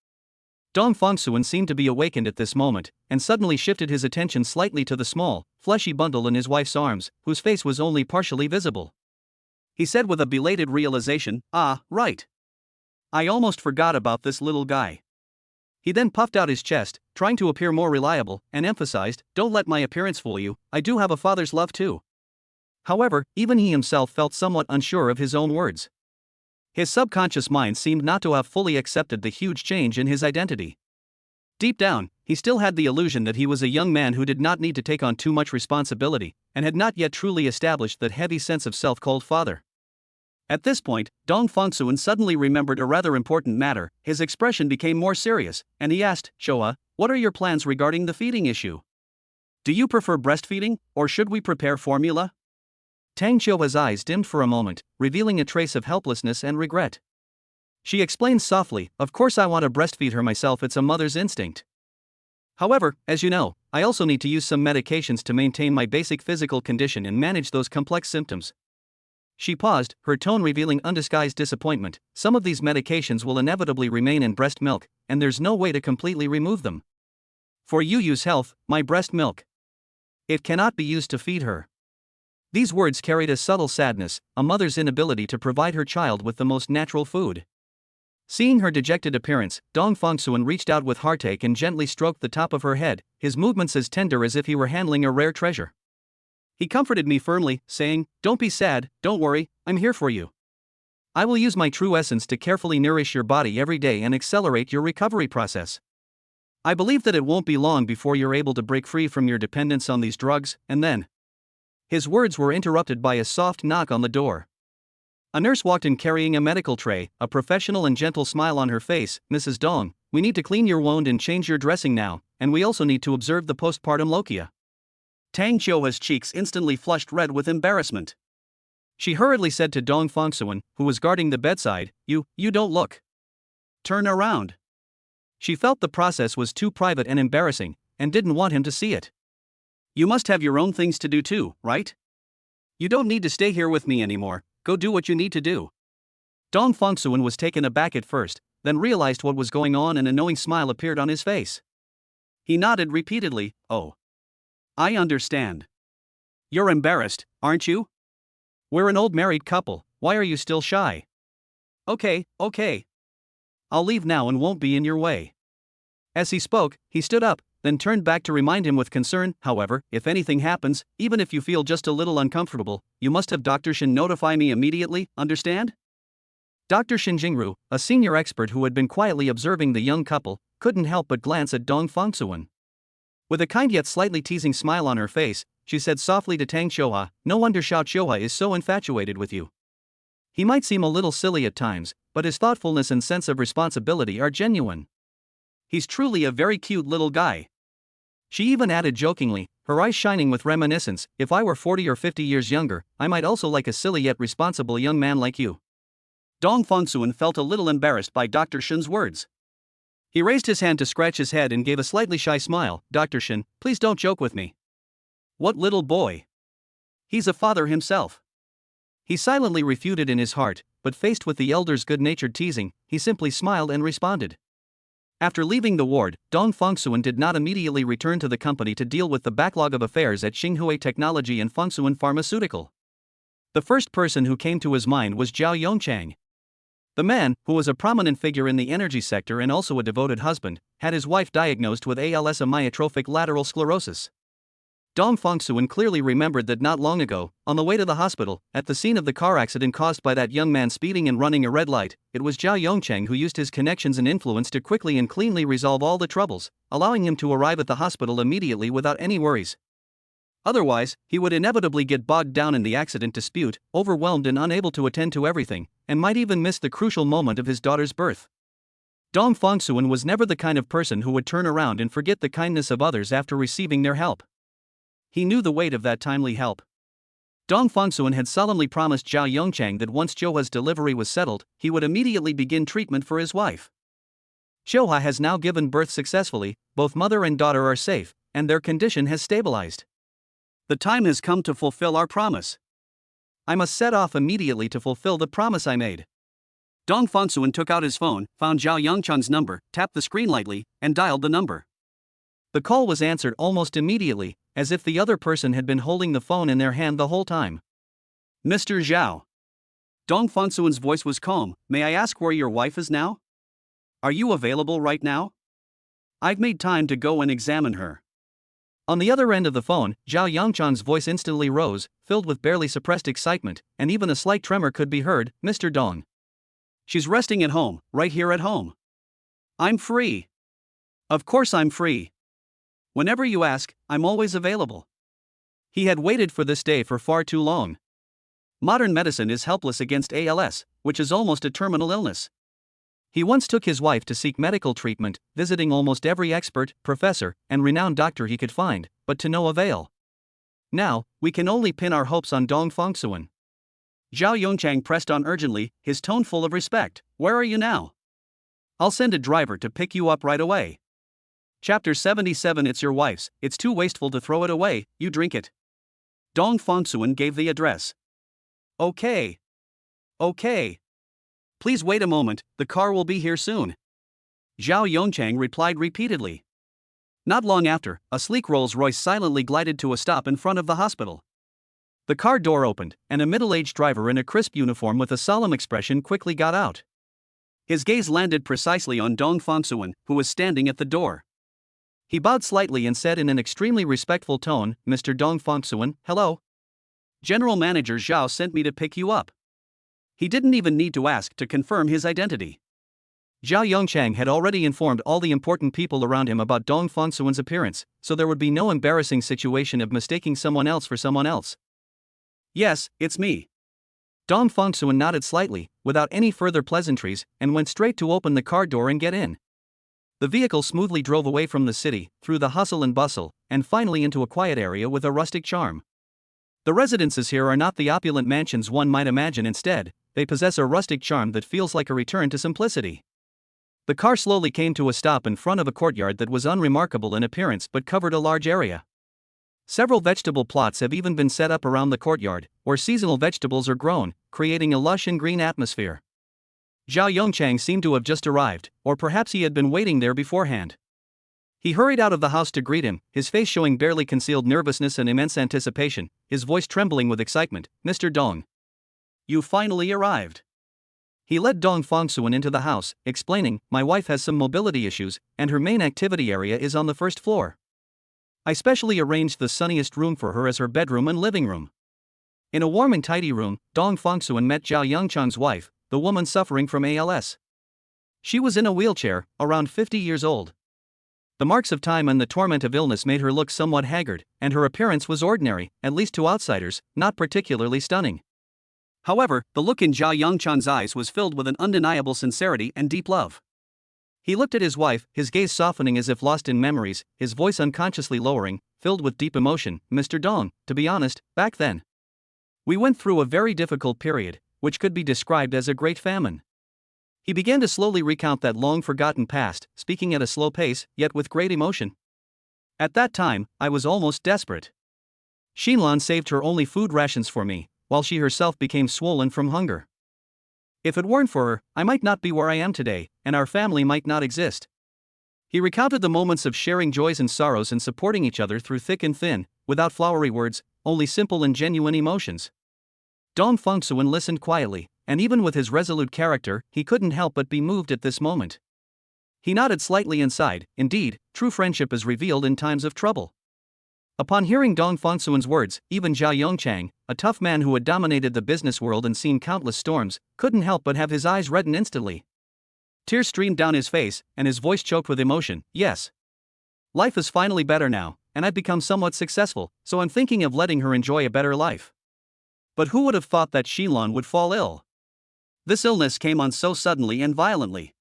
Speaker 1: Dong Fongsuan seemed to be awakened at this moment, and suddenly shifted his attention slightly to the small, fleshy bundle in his wife's arms, whose face was only partially visible. He said with a belated realization, "Ah, right. I almost forgot about this little guy." He then puffed out his chest, trying to appear more reliable, and emphasized, "Don't let my appearance fool you, I do have a father's love too." However, even he himself felt somewhat unsure of his own words. His subconscious mind seemed not to have fully accepted the huge change in his identity. Deep down, he still had the illusion that he was a young man who did not need to take on too much responsibility, and had not yet truly established that heavy sense of self called father. At this point, Dong Fongsuan suddenly remembered a rather important matter. His expression became more serious, and he asked, "Xiuhua, what are your plans regarding the feeding issue? Do you prefer breastfeeding, or should we prepare formula?" Tang Xiuhua's eyes dimmed for a moment, revealing a trace of helplessness and regret. She explained softly, "Of course I want to breastfeed her myself, it's a mother's instinct. However, as you know, I also need to use some medications to maintain my basic physical condition and manage those complex symptoms." She paused, her tone revealing undisguised disappointment. "Some of these medications will inevitably remain in breast milk, and there's no way to completely remove them. For Yu's health, my breast milk. It cannot be used to feed her." These words carried a subtle sadness, a mother's inability to provide her child with the most natural food. Seeing her dejected appearance, Dong Fongsuan reached out with heartache and gently stroked the top of her head, his movements as tender as if he were handling a rare treasure. He comforted me firmly, saying, "Don't be sad, don't worry, I'm here for you. I will use my true essence to carefully nourish your body every day and accelerate your recovery process. I believe that it won't be long before you're able to break free from your dependence on these drugs, and then..." His words were interrupted by a soft knock on the door. A nurse walked in carrying a medical tray, a professional and gentle smile on her face. "Mrs. Dong, we need to clean your wound and change your dressing now, and we also need to observe the postpartum lochia." Tang Xiuhua's cheeks instantly flushed red with embarrassment. She hurriedly said to Dong Fongsuan, who was guarding the bedside, You don't look. Turn around." She felt the process was too private and embarrassing, and didn't want him to see it. "You must have your own things to do too, right? You don't need to stay here with me anymore, go do what you need to do." Dong Fongsuan was taken aback at first, then realized what was going on and a knowing smile appeared on his face. He nodded repeatedly, "Oh. I understand. You're embarrassed, aren't you? We're an old married couple, why are you still shy? Okay. I'll leave now and won't be in your way." As he spoke, he stood up, then turned back to remind him with concern. However, if anything happens, even if you feel just a little uncomfortable, you must have Dr. Shin notify me immediately, understand? Dr. Shin Jingru, a senior expert who had been quietly observing the young couple, couldn't help but glance at Dong Fongsuan. With a kind yet slightly teasing smile on her face, she said softly to Tang Xiuhua, "No wonder Xiao Xiuhua is so infatuated with you. He might seem a little silly at times, but his thoughtfulness and sense of responsibility are genuine. He's truly a very cute little guy." She even added jokingly, her eyes shining with reminiscence, "If I were 40 or 50 years younger, I might also like a silly yet responsible young man like you." Dong Fongsuan felt a little embarrassed by Dr. Shin's words. He raised his hand to scratch his head and gave a slightly shy smile. "Dr. Shin, please don't joke with me." "What little boy? He's a father himself." He silently refuted in his heart, but faced with the elder's good-natured teasing, he simply smiled and responded. After leaving the ward, Dong Fongsuan did not immediately return to the company to deal with the backlog of affairs at Xinhui Technology and Fongsuan Pharmaceutical. The first person who came to his mind was Zhao Yongchang. The man, who was a prominent figure in the energy sector and also a devoted husband, had his wife diagnosed with ALS, amyotrophic lateral sclerosis. Dong Fongsuan clearly remembered that not long ago, on the way to the hospital, at the scene of the car accident caused by that young man speeding and running a red light, it was Zhao Yongchang who used his connections and influence to quickly and cleanly resolve all the troubles, allowing him to arrive at the hospital immediately without any worries. Otherwise, he would inevitably get bogged down in the accident dispute, overwhelmed and unable to attend to everything, and might even miss the crucial moment of his daughter's birth. Dong Fongsuan was never the kind of person who would turn around and forget the kindness of others after receiving their help. He knew the weight of that timely help. Dong Fongsuan had solemnly promised Zhao Yongchang that once Xiuhua's delivery was settled, he would immediately begin treatment for his wife. Xiuhua has now given birth successfully, both mother and daughter are safe, and their condition has stabilized. The time has come to fulfill our promise. I must set off immediately to fulfill the promise I made. Dong Fongsuan took out his phone, found Zhao Yongchang's number, tapped the screen lightly, and dialed the number. The call was answered almost immediately, as if the other person had been holding the phone in their hand the whole time. "Mr. Zhao." Dong Fongsuan's voice was calm. "May I ask where your wife is now? Are you available right now? I've made time to go and examine her." On the other end of the phone, Zhao Yongchang's voice instantly rose, filled with barely suppressed excitement, and even a slight tremor could be heard. "Mr. Dong. She's resting at home, right here at home. I'm free. Of course I'm free. Whenever you ask, I'm always available." He had waited for this day for far too long. Modern medicine is helpless against ALS, which is almost a terminal illness. He once took his wife to seek medical treatment, visiting almost every expert, professor, and renowned doctor he could find, but to no avail. Now, we can only pin our hopes on Dong Fongsuan. Zhao Yongchang pressed on urgently, his tone full of respect. "Where are you now? I'll send a driver to pick you up right away." Chapter 77. It's your wife's, it's too wasteful to throw it away, you drink it. Dong Fongsuan gave the address. Okay. Please wait a moment, the car will be here soon. Zhao Yongchang replied repeatedly. Not long after, a sleek Rolls-Royce silently glided to a stop in front of the hospital. The car door opened, and a middle-aged driver in a crisp uniform with a solemn expression quickly got out. His gaze landed precisely on Dong Fongsuan, who was standing at the door. He bowed slightly and said in an extremely respectful tone, "Mr. Dong Fongsuan, hello. General Manager Zhao sent me to pick you up." He didn't even need to ask to confirm his identity. Zhao Yongchang had already informed all the important people around him about Dong Fongsuan's appearance, so there would be no embarrassing situation of mistaking someone else for someone else. "Yes, it's me." Dong Fongsuan nodded slightly, without any further pleasantries, and went straight to open the car door and get in. The vehicle smoothly drove away from the city, through the hustle and bustle, and finally into a quiet area with a rustic charm. The residences here are not the opulent mansions one might imagine. Instead, they possess a rustic charm that feels like a return to simplicity. The car slowly came to a stop in front of a courtyard that was unremarkable in appearance but covered a large area. Several vegetable plots have even been set up around the courtyard, where seasonal vegetables are grown, creating a lush and green atmosphere. Zhao Yongchang seemed to have just arrived, or perhaps he had been waiting there beforehand. He hurried out of the house to greet him, his face showing barely concealed nervousness and immense anticipation, his voice trembling with excitement. "Mr. Dong. You finally arrived. He led Dong Fongsuan into the house, explaining, "My wife has some mobility issues, and her main activity area is on the first floor. I specially arranged the sunniest room for her as her bedroom and living room." In a warm and tidy room, Dong Fongsuan met Zhao Yongchang's wife, the woman suffering from ALS. She was in a wheelchair, around 50 years old. The marks of time and the torment of illness made her look somewhat haggard, and her appearance was ordinary, at least to outsiders, not particularly stunning. However, the look in Zhao Yongchang's eyes was filled with an undeniable sincerity and deep love. He looked at his wife, his gaze softening as if lost in memories, his voice unconsciously lowering, filled with deep emotion. "Mr. Dong, to be honest, back then, we went through a very difficult period, which could be described as a great famine." He began to slowly recount that long-forgotten past, speaking at a slow pace, yet with great emotion. "At that time, I was almost desperate. Xinlan saved her only food rations for me, while she herself became swollen from hunger. If it weren't for her, I might not be where I am today, and our family might not exist." He recounted the moments of sharing joys and sorrows and supporting each other through thick and thin, without flowery words, only simple and genuine emotions. Dong Fongsuan listened quietly, and even with his resolute character, he couldn't help but be moved at this moment. He nodded slightly and sighed. Indeed, true friendship is revealed in times of trouble. Upon hearing Dong Fongsuan's words, even Zhao Yongchang, a tough man who had dominated the business world and seen countless storms, couldn't help but have his eyes redden instantly. Tears streamed down his face, and his voice choked with emotion. "Yes. Life is finally better now, and I've become somewhat successful, so I'm thinking of letting her enjoy a better life. But who would have thought that Xinlan would fall ill? This illness came on so suddenly and violently.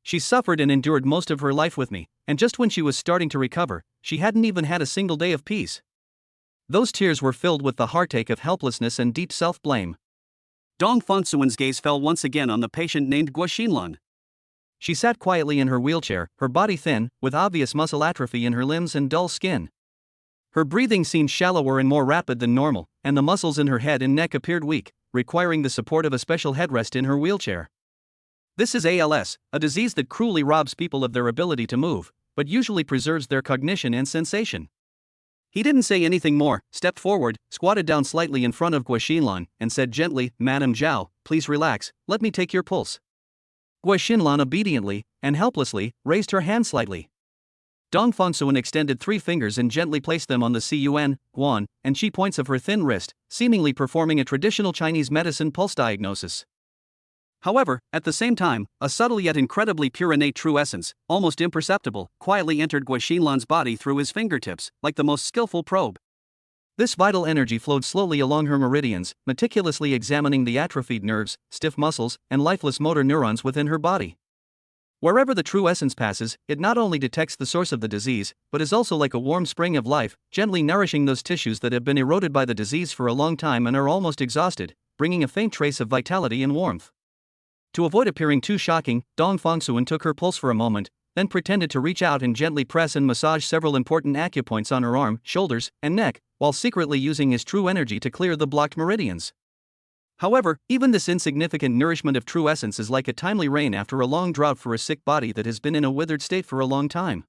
Speaker 1: She suffered and endured most of her life with me, and just when she was starting to recover, she hadn't even had a single day of peace." Those tears were filled with the heartache of helplessness and deep self-blame. Dong Fongsuan's gaze fell once again on the patient named Guo Xinlan. She sat quietly in her wheelchair, her body thin, with obvious muscle atrophy in her limbs and dull skin. Her breathing seemed shallower and more rapid than normal, and the muscles in her head and neck appeared weak, requiring the support of a special headrest in her wheelchair. This is ALS, a disease that cruelly robs people of their ability to move, but usually preserves their cognition and sensation. He didn't say anything more, stepped forward, squatted down slightly in front of Guo Xinlan, and said gently, "Madam Zhao, please relax, let me take your pulse." Guo Xinlan obediently, and helplessly, raised her hand slightly. Dong Fongsuan extended 3 fingers and gently placed them on the Cun, Guan, and Qi points of her thin wrist, seemingly performing a traditional Chinese medicine pulse diagnosis. However, at the same time, a subtle yet incredibly pure innate true essence, almost imperceptible, quietly entered Guo Xinlan's body through his fingertips, like the most skillful probe. This vital energy flowed slowly along her meridians, meticulously examining the atrophied nerves, stiff muscles, and lifeless motor neurons within her body. Wherever the true essence passes, it not only detects the source of the disease, but is also like a warm spring of life, gently nourishing those tissues that have been eroded by the disease for a long time and are almost exhausted, bringing a faint trace of vitality and warmth. To avoid appearing too shocking, Dong Fongsuan took her pulse for a moment, then pretended to reach out and gently press and massage several important acupoints on her arm, shoulders, and neck, while secretly using his true energy to clear the blocked meridians. However, even this insignificant nourishment of true essence is like a timely rain after a long drought for a sick body that has been in a withered state for a long time.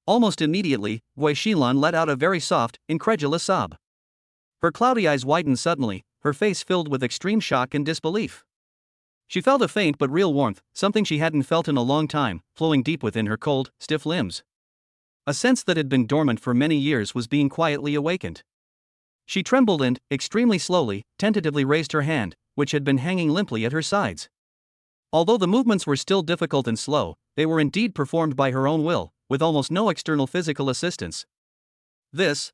Speaker 1: Almost immediately, Guo Xinlan let out a very soft, incredulous sob. Her cloudy eyes widened suddenly, her face filled with extreme shock and disbelief. She felt a faint but real warmth, something she hadn't felt in a long time, flowing deep within her cold, stiff limbs. A sense that had been dormant for many years was being quietly awakened. She trembled and, extremely slowly, tentatively raised her hand, which had been hanging limply at her sides. Although the movements were still difficult and slow, they were indeed performed by her own will, with almost no external physical assistance. This.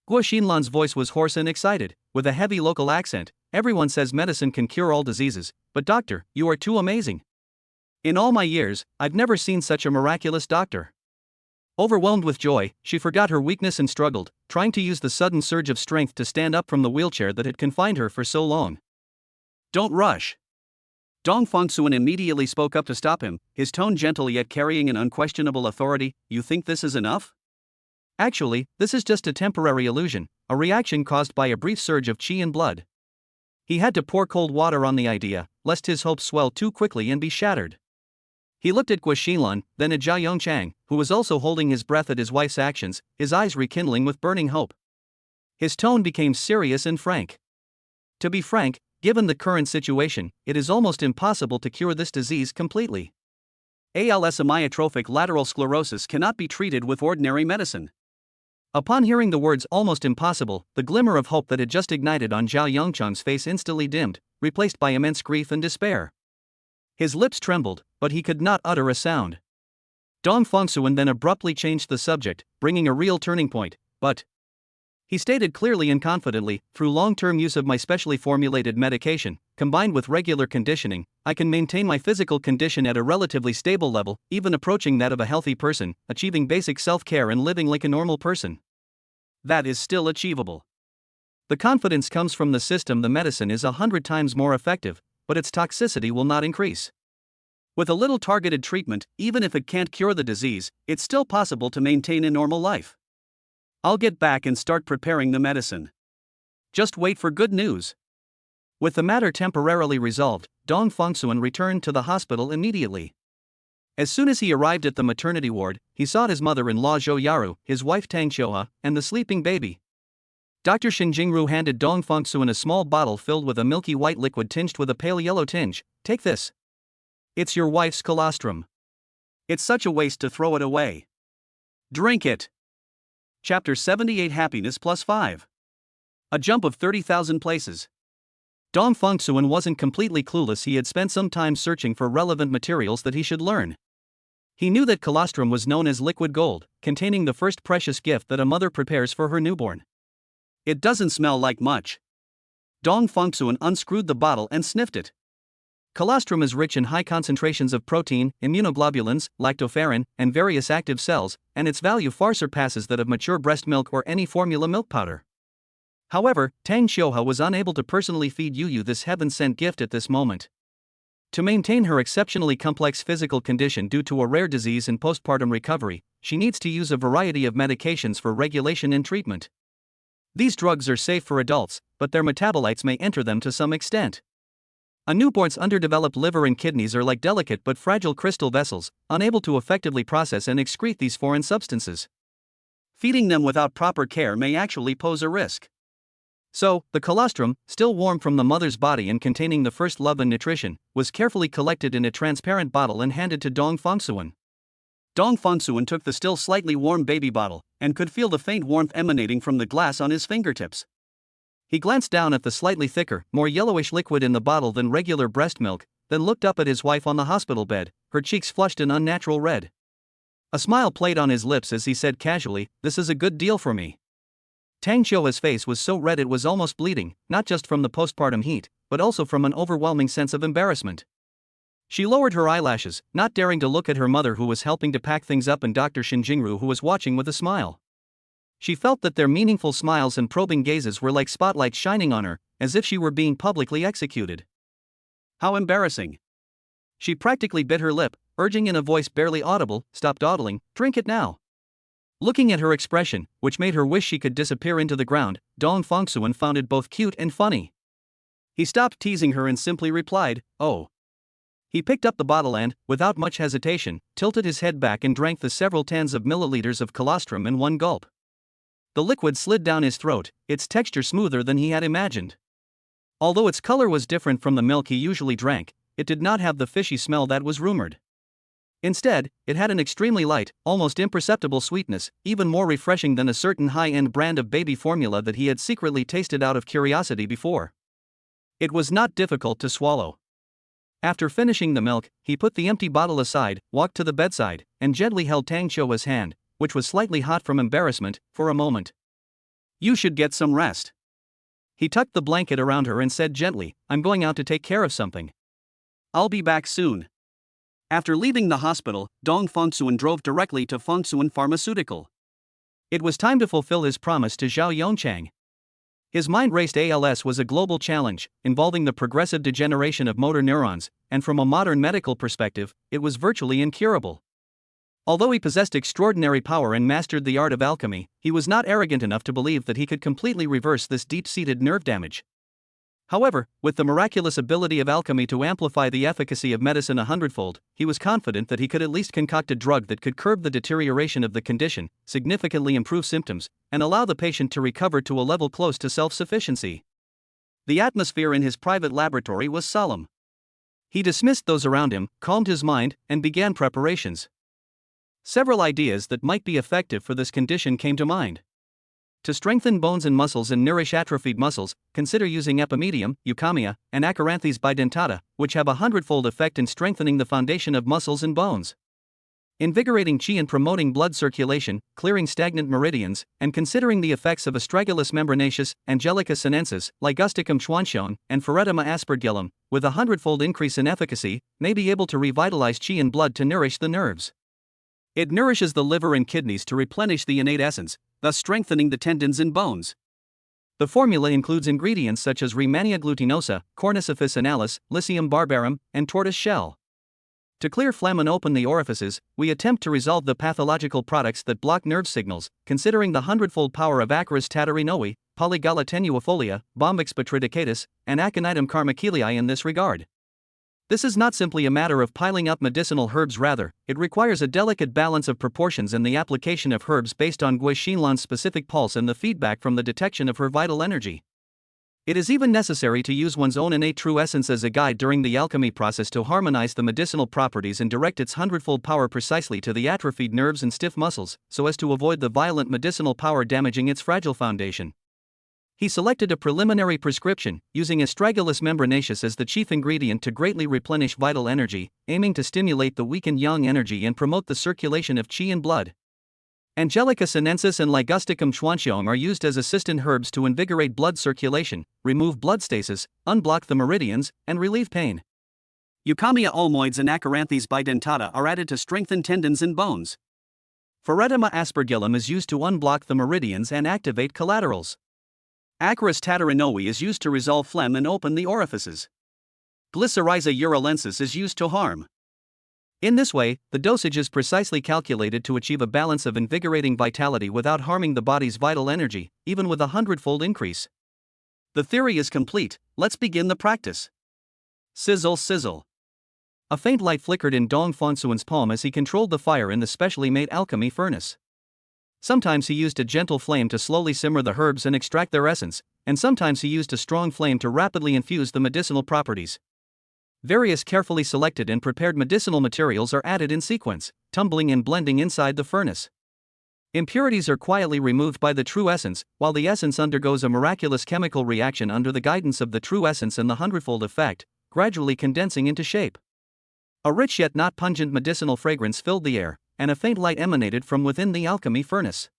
Speaker 1: Guo Xinlan's voice was hoarse and excited, with a heavy local accent. "Everyone says medicine can cure all diseases, but doctor, you are too amazing. In all my years, I've never seen such a miraculous doctor." Overwhelmed with joy, she forgot her weakness and struggled, trying to use the sudden surge of strength to stand up from the wheelchair that had confined her for so long. "Don't rush." Dong Fongsuan immediately spoke up to stop him, his tone gentle yet carrying an unquestionable authority. "You think this is enough? Actually, this is just a temporary illusion, a reaction caused by a brief surge of qi and blood." He had to pour cold water on the idea, lest his hopes swell too quickly and be shattered. He looked at Guo Xinlan, then at Zhao Yongchang, who was also holding his breath at his wife's actions, his eyes rekindling with burning hope. His tone became serious and frank. "To be frank, Given the current situation, it is almost impossible to cure this disease completely. ALS, amyotrophic lateral sclerosis, cannot be treated with ordinary medicine. Upon hearing the words almost impossible, the glimmer of hope that had just ignited on Zhao Yongcheng's face instantly dimmed, replaced by immense grief and despair. His lips trembled, but he could not utter a sound. Dong Fengsuan then abruptly changed the subject, bringing a real turning point, but he stated clearly and confidently, through long-term use of my specially formulated medication, combined with regular conditioning, I can maintain my physical condition at a relatively stable level, even approaching that of a healthy person, achieving basic self-care and living like a normal person. That is still achievable. The confidence comes from the system. The medicine is 100 times more effective, but its toxicity will not increase. With a little targeted treatment, even if it can't cure the disease, it's still possible to maintain a normal life. I'll get back and start preparing the medicine. Just wait for good news. With the matter temporarily resolved, Dong Fengsuan returned to the hospital immediately. As soon as he arrived at the maternity ward, he saw his mother-in-law Zhou Yaru, his wife Tang Xiuhe, and the sleeping baby. Dr. Xin Jingru handed Dong Fengsuan a small bottle filled with a milky white liquid tinged with a pale yellow tinge. Take this. It's your wife's colostrum. It's such a waste to throw it away. Drink it. Chapter 78, Happiness Plus 5. A jump of 30,000 places. Dong Fengsuan wasn't completely clueless. He had spent some time searching for relevant materials that he should learn. He knew that colostrum was known as liquid gold, containing the first precious gift that a mother prepares for her newborn. It doesn't smell like much. Dong Fengsuan unscrewed the bottle and sniffed it. Colostrum is rich in high concentrations of protein, immunoglobulins, lactoferrin, and various active cells, and its value far surpasses that of mature breast milk or any formula milk powder. However, Tang Xiuhe was unable to personally feed Yu this heaven-sent gift at this moment. To maintain her exceptionally complex physical condition due to a rare disease and postpartum recovery, she needs to use a variety of medications for regulation and treatment. These drugs are safe for adults, but their metabolites may enter them to some extent. A newborn's underdeveloped liver and kidneys are like delicate but fragile crystal vessels, unable to effectively process and excrete these foreign substances. Feeding them without proper care may actually pose a risk. So, the colostrum, still warm from the mother's body and containing the first love and nutrition, was carefully collected in a transparent bottle and handed to Dong Fengsuan. Dong Fengsuan took the still slightly warm baby bottle, and could feel the faint warmth emanating from the glass on his fingertips. He glanced down at the slightly thicker, more yellowish liquid in the bottle than regular breast milk, then looked up at his wife on the hospital bed, her cheeks flushed an unnatural red. A smile played on his lips as he said casually, "This is a good deal for me." Tang Xiuhe's face was so red it was almost bleeding, not just from the postpartum heat, but also from an overwhelming sense of embarrassment. She lowered her eyelashes, not daring to look at her mother who was helping to pack things up and Dr. Xin Jingru who was watching with a smile. She felt that their meaningful smiles and probing gazes were like spotlights shining on her, as if she were being publicly executed. How embarrassing. She practically bit her lip, urging in a voice barely audible, "Stop dawdling, drink it now." Looking at her expression, which made her wish she could disappear into the ground, Dong Fengsuan found it both cute and funny. He stopped teasing her and simply replied, "Oh." He picked up the bottle and, without much hesitation, tilted his head back and drank the several tens of milliliters of colostrum in one gulp. The liquid slid down his throat, its texture smoother than he had imagined. Although its color was different from the milk he usually drank, it did not have the fishy smell that was rumored. Instead, it had an extremely light, almost imperceptible sweetness, even more refreshing than a certain high-end brand of baby formula that he had secretly tasted out of curiosity before. It was not difficult to swallow. After finishing the milk, he put the empty bottle aside, walked to the bedside, and gently held Tang Xiuhe's hand, which was slightly hot from embarrassment, for a moment. "You should get some rest." He tucked the blanket around her and said gently, "I'm going out to take care of something. I'll be back soon." After leaving the hospital, Dong Fengsuan drove directly to Fengsuan Pharmaceutical. It was time to fulfill his promise to Zhao Yongcheng. His mind raced. ALS was a global challenge, involving the progressive degeneration of motor neurons, and from a modern medical perspective, it was virtually incurable. Although he possessed extraordinary power and mastered the art of alchemy, he was not arrogant enough to believe that he could completely reverse this deep-seated nerve damage. However, with the miraculous ability of alchemy to amplify the efficacy of medicine 100-fold, he was confident that he could at least concoct a drug that could curb the deterioration of the condition, significantly improve symptoms, and allow the patient to recover to a level close to self-sufficiency. The atmosphere in his private laboratory was solemn. He dismissed those around him, calmed his mind, and began preparations. Several ideas that might be effective for this condition came to mind. To strengthen bones and muscles and nourish atrophied muscles, consider using epimedium, euchomia, and Acaranthes bidentata, which have a 100-fold effect in strengthening the foundation of muscles and bones. Invigorating qi and promoting blood circulation, clearing stagnant meridians, and considering the effects of Astragalus membranaceus, Angelica sinensis, Ligusticum schwanschone, and Pheretema aspergillum, with a 100-fold increase in efficacy, may be able to revitalize qi and blood to nourish the nerves. It nourishes the liver and kidneys to replenish the innate essence, thus strengthening the tendons and bones. The formula includes ingredients such as Rehmannia glutinosa, Cornus officinalis, Lycium barbarum, and tortoise shell. To clear phlegm and open the orifices, we attempt to resolve the pathological products that block nerve signals, considering the 100-fold power of Acarus tatarinoe, Polygala tenuifolia, Bombyx botriticatus, and Aconitum carmachilii in this regard. This is not simply a matter of piling up medicinal herbs, rather, it requires a delicate balance of proportions in the application of herbs based on Gui Shinlan's specific pulse and the feedback from the detection of her vital energy. It is even necessary to use one's own innate true essence as a guide during the alchemy process to harmonize the medicinal properties and direct its 100-fold power precisely to the atrophied nerves and stiff muscles, so as to avoid the violent medicinal power damaging its fragile foundation. He selected a preliminary prescription, using Astragalus membranaceus as the chief ingredient to greatly replenish vital energy, aiming to stimulate the weakened yang energy and promote the circulation of qi and blood. Angelica sinensis and Ligusticum schwanschone are used as assistant herbs to invigorate blood circulation, remove blood stasis, unblock the meridians, and relieve pain. Euchomia ulmoides and Acaranthes bidentata are added to strengthen tendons and bones. Pheretema aspergillum is used to unblock the meridians and activate collaterals. Acarus tatarinoe is used to resolve phlegm and open the orifices. Glycyrrhiza uralensis is used to harm. In this way, the dosage is precisely calculated to achieve a balance of invigorating vitality without harming the body's vital energy, even with a 100-fold increase. The theory is complete, let's begin the practice. Sizzle, sizzle. A faint light flickered in Dong Fongsuan's palm as he controlled the fire in the specially made alchemy furnace. Sometimes he used a gentle flame to slowly simmer the herbs and extract their essence, and sometimes he used a strong flame to rapidly infuse the medicinal properties. Various carefully selected and prepared medicinal materials are added in sequence, tumbling and blending inside the furnace. Impurities are quietly removed by the true essence, while the essence undergoes a miraculous chemical reaction under the guidance of the true essence and the 100-fold effect, gradually condensing into shape. A rich yet not pungent medicinal fragrance filled the air, and a faint light emanated from within the alchemy furnace.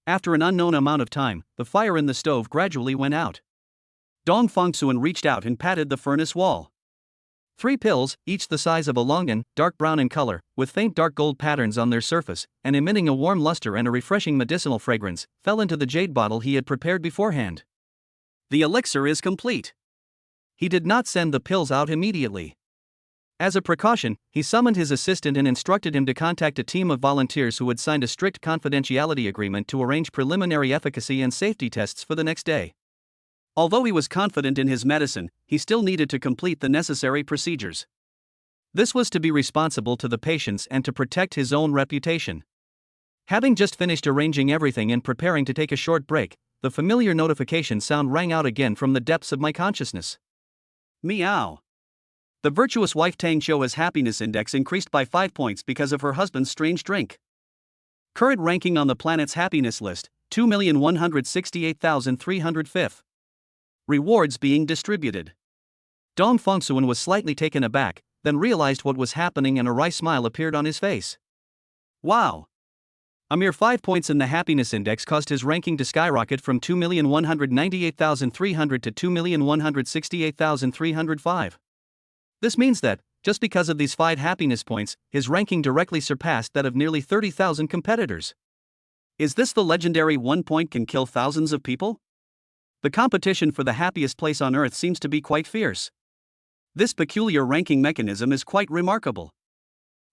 Speaker 1: After an unknown amount of time, the fire in the stove gradually went out. Dong Fongsuan reached out and patted the furnace wall. 3 pills, each the size of a longan, dark brown in color, with faint dark gold patterns on their surface, and emitting a warm luster and a refreshing medicinal fragrance, fell into the jade bottle he had prepared beforehand. The elixir is complete. He did not send the pills out immediately. As a precaution, he summoned his assistant and instructed him to contact a team of volunteers who had signed a strict confidentiality agreement to arrange preliminary efficacy and safety tests for the next day. Although he was confident in his medicine, he still needed to complete the necessary procedures. This was to be responsible to the patients and to protect his own reputation. Having just finished arranging everything and preparing to take a short break, the familiar notification sound rang out again from the depths of my consciousness. Meow. The Virtuous Wife Tang Shou's happiness index increased by 5 points because of her husband's strange drink. Current ranking on the planet's happiness list, 2,168,305. Rewards being distributed. Dong Fongsuan was slightly taken aback, then realized what was happening and a wry smile appeared on his face. Wow! A mere 5 points in the happiness index caused his ranking to skyrocket from 2,198,300 to 2,168,305. This means that, just because of these 5 happiness points, his ranking directly surpassed that of nearly 30,000 competitors. Is this the legendary 1 point can kill thousands of people? The competition for the happiest place on Earth seems to be quite fierce. This peculiar ranking mechanism is quite remarkable.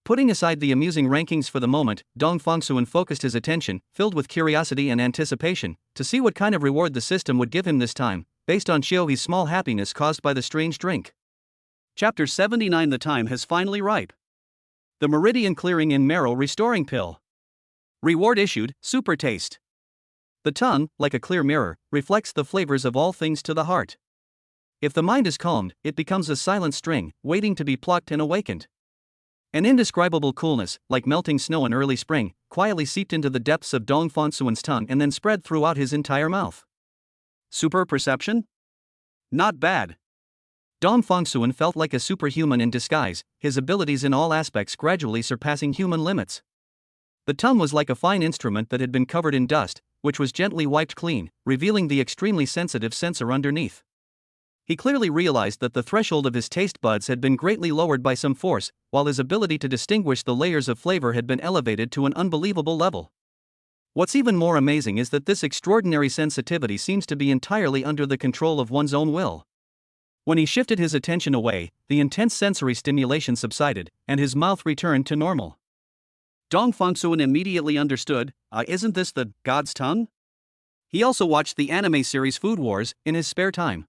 Speaker 1: Putting aside the amusing rankings for the moment, Dong Fongsuan focused his attention, filled with curiosity and anticipation, to see what kind of reward the system would give him this time, based on Xiaohe's small happiness caused by the strange drink. Chapter 79. The time has finally ripe. The Meridian Clearing and Marrow Restoring Pill. Reward issued, super taste. The tongue, like a clear mirror, reflects the flavors of all things to the heart. If the mind is calmed, it becomes a silent string, waiting to be plucked and awakened. An indescribable coolness, like melting snow in early spring, quietly seeped into the depths of Dong Fongsuan's tongue and then spread throughout his entire mouth. Super perception? Not bad. Dong Fongsuan felt like a superhuman in disguise, his abilities in all aspects gradually surpassing human limits. The tongue was like a fine instrument that had been covered in dust, which was gently wiped clean, revealing the extremely sensitive sensor underneath. He clearly realized that the threshold of his taste buds had been greatly lowered by some force, while his ability to distinguish the layers of flavor had been elevated to an unbelievable level. What's even more amazing is that this extraordinary sensitivity seems to be entirely under the control of one's own will. When he shifted his attention away, the intense sensory stimulation subsided, and his mouth returned to normal. Dong Fongsuan immediately understood, isn't this the God's tongue? He also watched the anime series Food Wars in his spare time.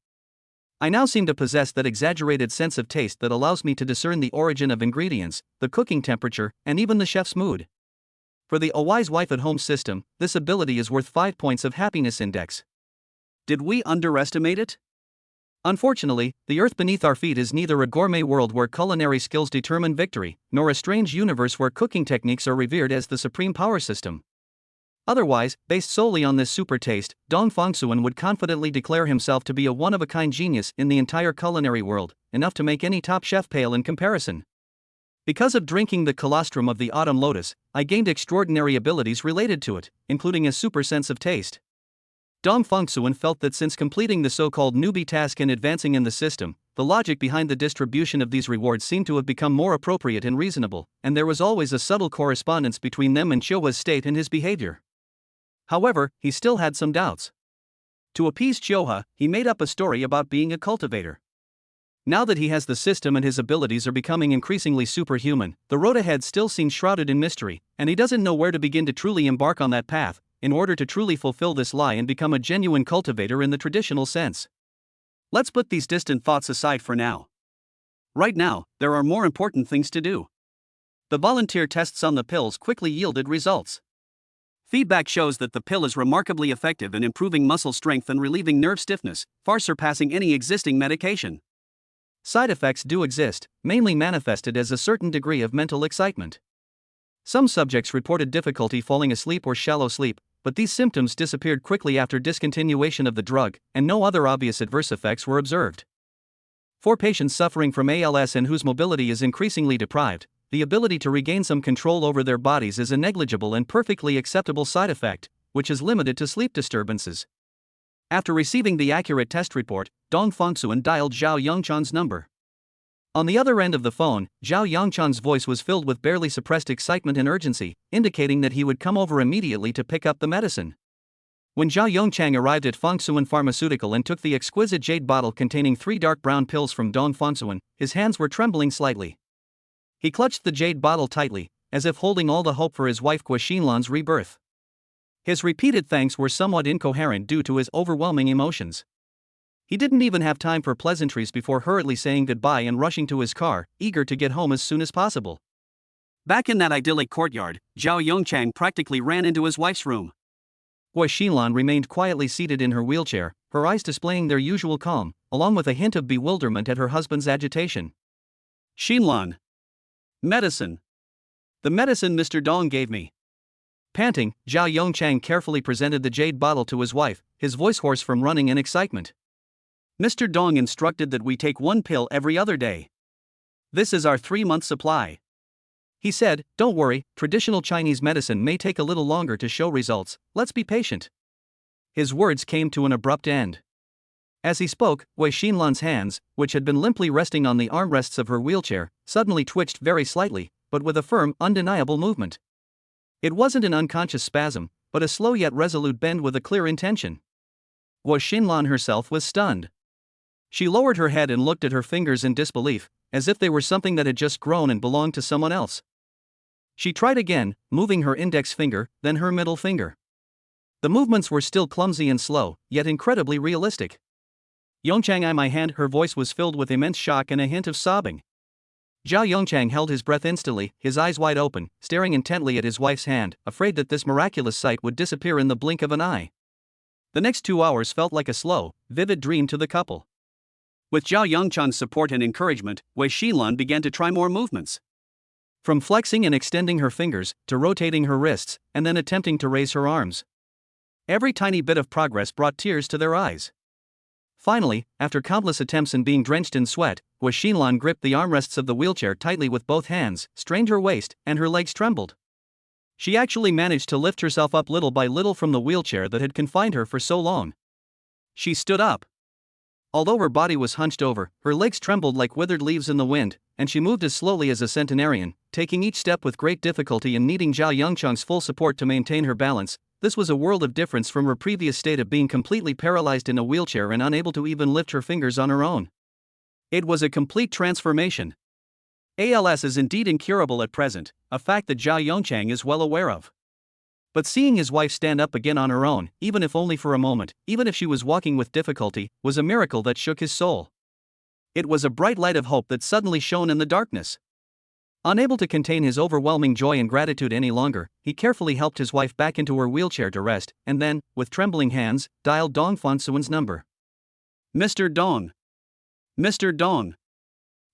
Speaker 1: I now seem to possess that exaggerated sense of taste that allows me to discern the origin of ingredients, the cooking temperature, and even the chef's mood. For the A Wise Wife at Home system, this ability is worth 5 points of happiness index. Did we underestimate it? Unfortunately, the earth beneath our feet is neither a gourmet world where culinary skills determine victory, nor a strange universe where cooking techniques are revered as the supreme power system. Otherwise, based solely on this super taste, Dong Fongsuan would confidently declare himself to be a one-of-a-kind genius in the entire culinary world, enough to make any top chef pale in comparison. Because of drinking the colostrum of the autumn lotus, I gained extraordinary abilities related to it, including a super sense of taste. Dong Fongsuan felt that since completing the so-called newbie task and advancing in the system, the logic behind the distribution of these rewards seemed to have become more appropriate and reasonable, and there was always a subtle correspondence between them and Chiohua's state and his behavior. However, he still had some doubts. To appease Chiohua, he made up a story about being a cultivator. Now that he has the system and his abilities are becoming increasingly superhuman, the road ahead still seems shrouded in mystery, and he doesn't know where to begin to truly embark on that path, in order to truly fulfill this lie and become a genuine cultivator in the traditional sense. Let's put these distant thoughts aside for now. Right now, there are more important things to do. The volunteer tests on the pills quickly yielded results. Feedback shows that the pill is remarkably effective in improving muscle strength and relieving nerve stiffness, far surpassing any existing medication. Side effects do exist, mainly manifested as a certain degree of mental excitement. Some subjects reported difficulty falling asleep or shallow sleep, but these symptoms disappeared quickly after discontinuation of the drug, and no other obvious adverse effects were observed. For patients suffering from ALS and whose mobility is increasingly deprived, the ability to regain some control over their bodies is a negligible and perfectly acceptable side effect, which is limited to sleep disturbances. After receiving the accurate test report, Dong Fongsuan dialed Zhao Yongchan's number. On the other end of the phone, Zhao Yongchan's voice was filled with barely suppressed excitement and urgency, indicating that he would come over immediately to pick up the medicine. When Zhao Yongchang arrived at Fongsuan Pharmaceutical and took the exquisite jade bottle containing 3 dark brown pills from Dong Fongsuan, his hands were trembling slightly. He clutched the jade bottle tightly, as if holding all the hope for his wife Gua Xinlan's rebirth. His repeated thanks were somewhat incoherent due to his overwhelming emotions. He didn't even have time for pleasantries before hurriedly saying goodbye and rushing to his car, eager to get home as soon as possible. Back in that idyllic courtyard, Zhao Yongchang practically ran into his wife's room. Gua Xinlan remained quietly seated in her wheelchair, her eyes displaying their usual calm, along with a hint of bewilderment at her husband's agitation. Xinlan. Medicine. The medicine Mr. Dong gave me. Panting, Zhao Yongchang carefully presented the jade bottle to his wife, his voice hoarse from running and excitement. Mr. Dong instructed that we take 1 pill every other day. This is our 3-month supply. He said, "Don't worry, traditional Chinese medicine may take a little longer to show results, let's be patient." His words came to an abrupt end. As he spoke, Wei Xinlan's hands, which had been limply resting on the armrests of her wheelchair, suddenly twitched very slightly, but with a firm, undeniable movement. It wasn't an unconscious spasm, but a slow yet resolute bend with a clear intention. Gua Xinlan herself was stunned. She lowered her head and looked at her fingers in disbelief, as if they were something that had just grown and belonged to someone else. She tried again, moving her index finger, then her middle finger. The movements were still clumsy and slow, yet incredibly realistic. "Yongchang, my hand," her voice was filled with immense shock and a hint of sobbing. Zhao Yongchang held his breath instantly, his eyes wide open, staring intently at his wife's hand, afraid that this miraculous sight would disappear in the blink of an eye. The next 2 hours felt like a slow, vivid dream to the couple. With Zhao Yongchang's support and encouragement, Wei Xilun began to try more movements. From flexing and extending her fingers, to rotating her wrists, and then attempting to raise her arms. Every tiny bit of progress brought tears to their eyes. Finally, after countless attempts and being drenched in sweat, Wei Xilun gripped the armrests of the wheelchair tightly with both hands, strained her waist, and her legs trembled. She actually managed to lift herself up little by little from the wheelchair that had confined her for so long. She stood up. Although her body was hunched over, her legs trembled like withered leaves in the wind, and she moved as slowly as a centenarian, taking each step with great difficulty and needing Zhao Yongchang's full support to maintain her balance. This was a world of difference from her previous state of being completely paralyzed in a wheelchair and unable to even lift her fingers on her own. It was a complete transformation. ALS is indeed incurable at present, a fact that Zhao Yongchang is well aware of. But seeing his wife stand up again on her own, even if only for a moment, even if she was walking with difficulty, was a miracle that shook his soul. It was a bright light of hope that suddenly shone in the darkness. Unable to contain his overwhelming joy and gratitude any longer, he carefully helped his wife back into her wheelchair to rest, and then, with trembling hands, dialed Dong Fangsuwen's number. Mr. Dong. Mr. Dong.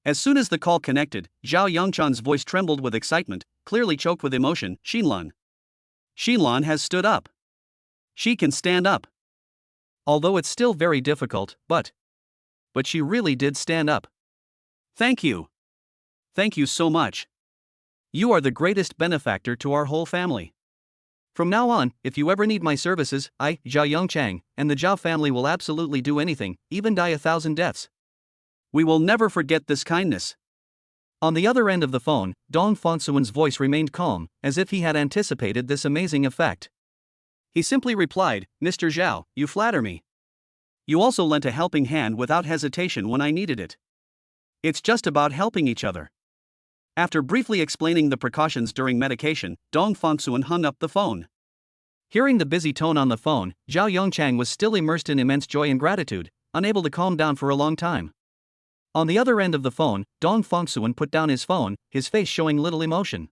Speaker 1: As soon as the call connected, Zhao Yongchang's voice trembled with excitement, clearly choked with emotion. Xilun. Xilun has stood up. She can stand up. Although it's still very difficult, but she really did stand up. Thank you. Thank you so much. You are the greatest benefactor to our whole family. From now on, if you ever need my services, I, Zhao Yongchang, and the Zhao family will absolutely do anything, even die 1,000 deaths. We will never forget this kindness. On the other end of the phone, Dong Fangsuwen's voice remained calm, as if he had anticipated this amazing effect. He simply replied, Mr. Zhao, you flatter me. You also lent a helping hand without hesitation when I needed it. It's just about helping each other. After briefly explaining the precautions during medication, Dong Fangsuwen hung up the phone. Hearing the busy tone on the phone, Zhao Yongchang was still immersed in immense joy and gratitude, unable to calm down for a long time. On the other end of the phone, Dong Fangsuwen put down his phone, his face showing little emotion.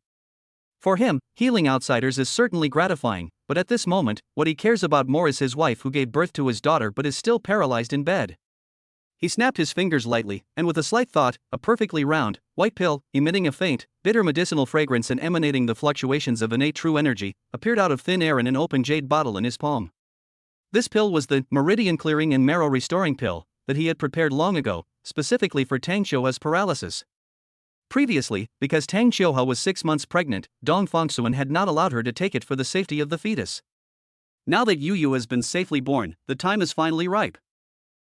Speaker 1: For him, healing outsiders is certainly gratifying, but at this moment, what he cares about more is his wife who gave birth to his daughter but is still paralyzed in bed. He snapped his fingers lightly, and with a slight thought, a perfectly round, white pill, emitting a faint, bitter medicinal fragrance and emanating the fluctuations of innate true energy, appeared out of thin air in an open jade bottle in his palm. This pill was the meridian clearing and marrow restoring pill that he had prepared long ago, specifically for Tang Xiuha's paralysis. Previously, because Tang Xiuha was 6 months pregnant, Dong Fangsuwen had not allowed her to take it for the safety of the fetus. Now that Yu Yu has been safely born, the time is finally ripe.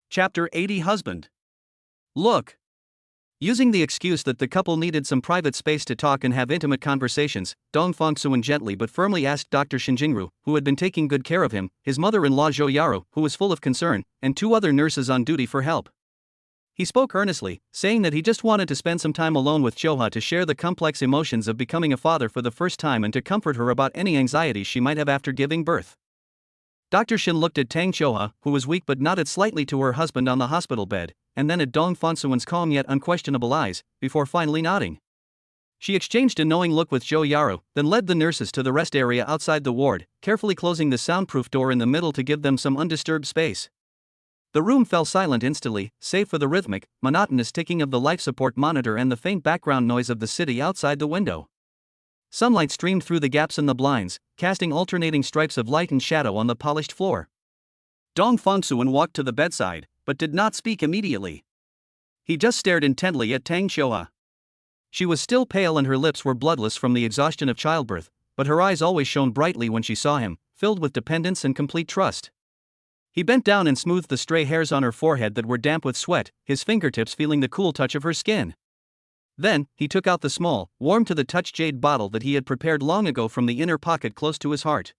Speaker 1: Chapter 80 Husband. Look. Using the excuse that the couple needed some private space to talk and have intimate conversations, Dong Fangsuwen gently but firmly asked Dr. Shin Jingru, who had been taking good care of him, his mother-in-law Zhou Yaru, who was full of concern, and 2 other nurses on duty for help. He spoke earnestly, saying that he just wanted to spend some time alone with Xiuha to share the complex emotions of becoming a father for the first time and to comfort her about any anxieties she might have after giving birth. Dr. Shin looked at Tang Xiuha, who was weak but nodded slightly to her husband on the hospital bed, and then at Dong Fangsuwen's calm yet unquestionable eyes, before finally nodding. She exchanged a knowing look with Zhou Yaru, then led the nurses to the rest area outside the ward, carefully closing the soundproof door in the middle to give them some undisturbed space. The room fell silent instantly, save for the rhythmic, monotonous ticking of the life support monitor and the faint background noise of the city outside the window. Sunlight streamed through the gaps in the blinds, casting alternating stripes of light and shadow on the polished floor. Dong Fangsuwen walked to the bedside, but did not speak immediately. He just stared intently at Tang Xiuha. She was still pale and her lips were bloodless from the exhaustion of childbirth, but her eyes always shone brightly when she saw him, filled with dependence and complete trust. He bent down and smoothed the stray hairs on her forehead that were damp with sweat, his fingertips feeling the cool touch of her skin. Then, he took out the small, warm-to-the-touch jade bottle that he had prepared long ago from the inner pocket close to his heart.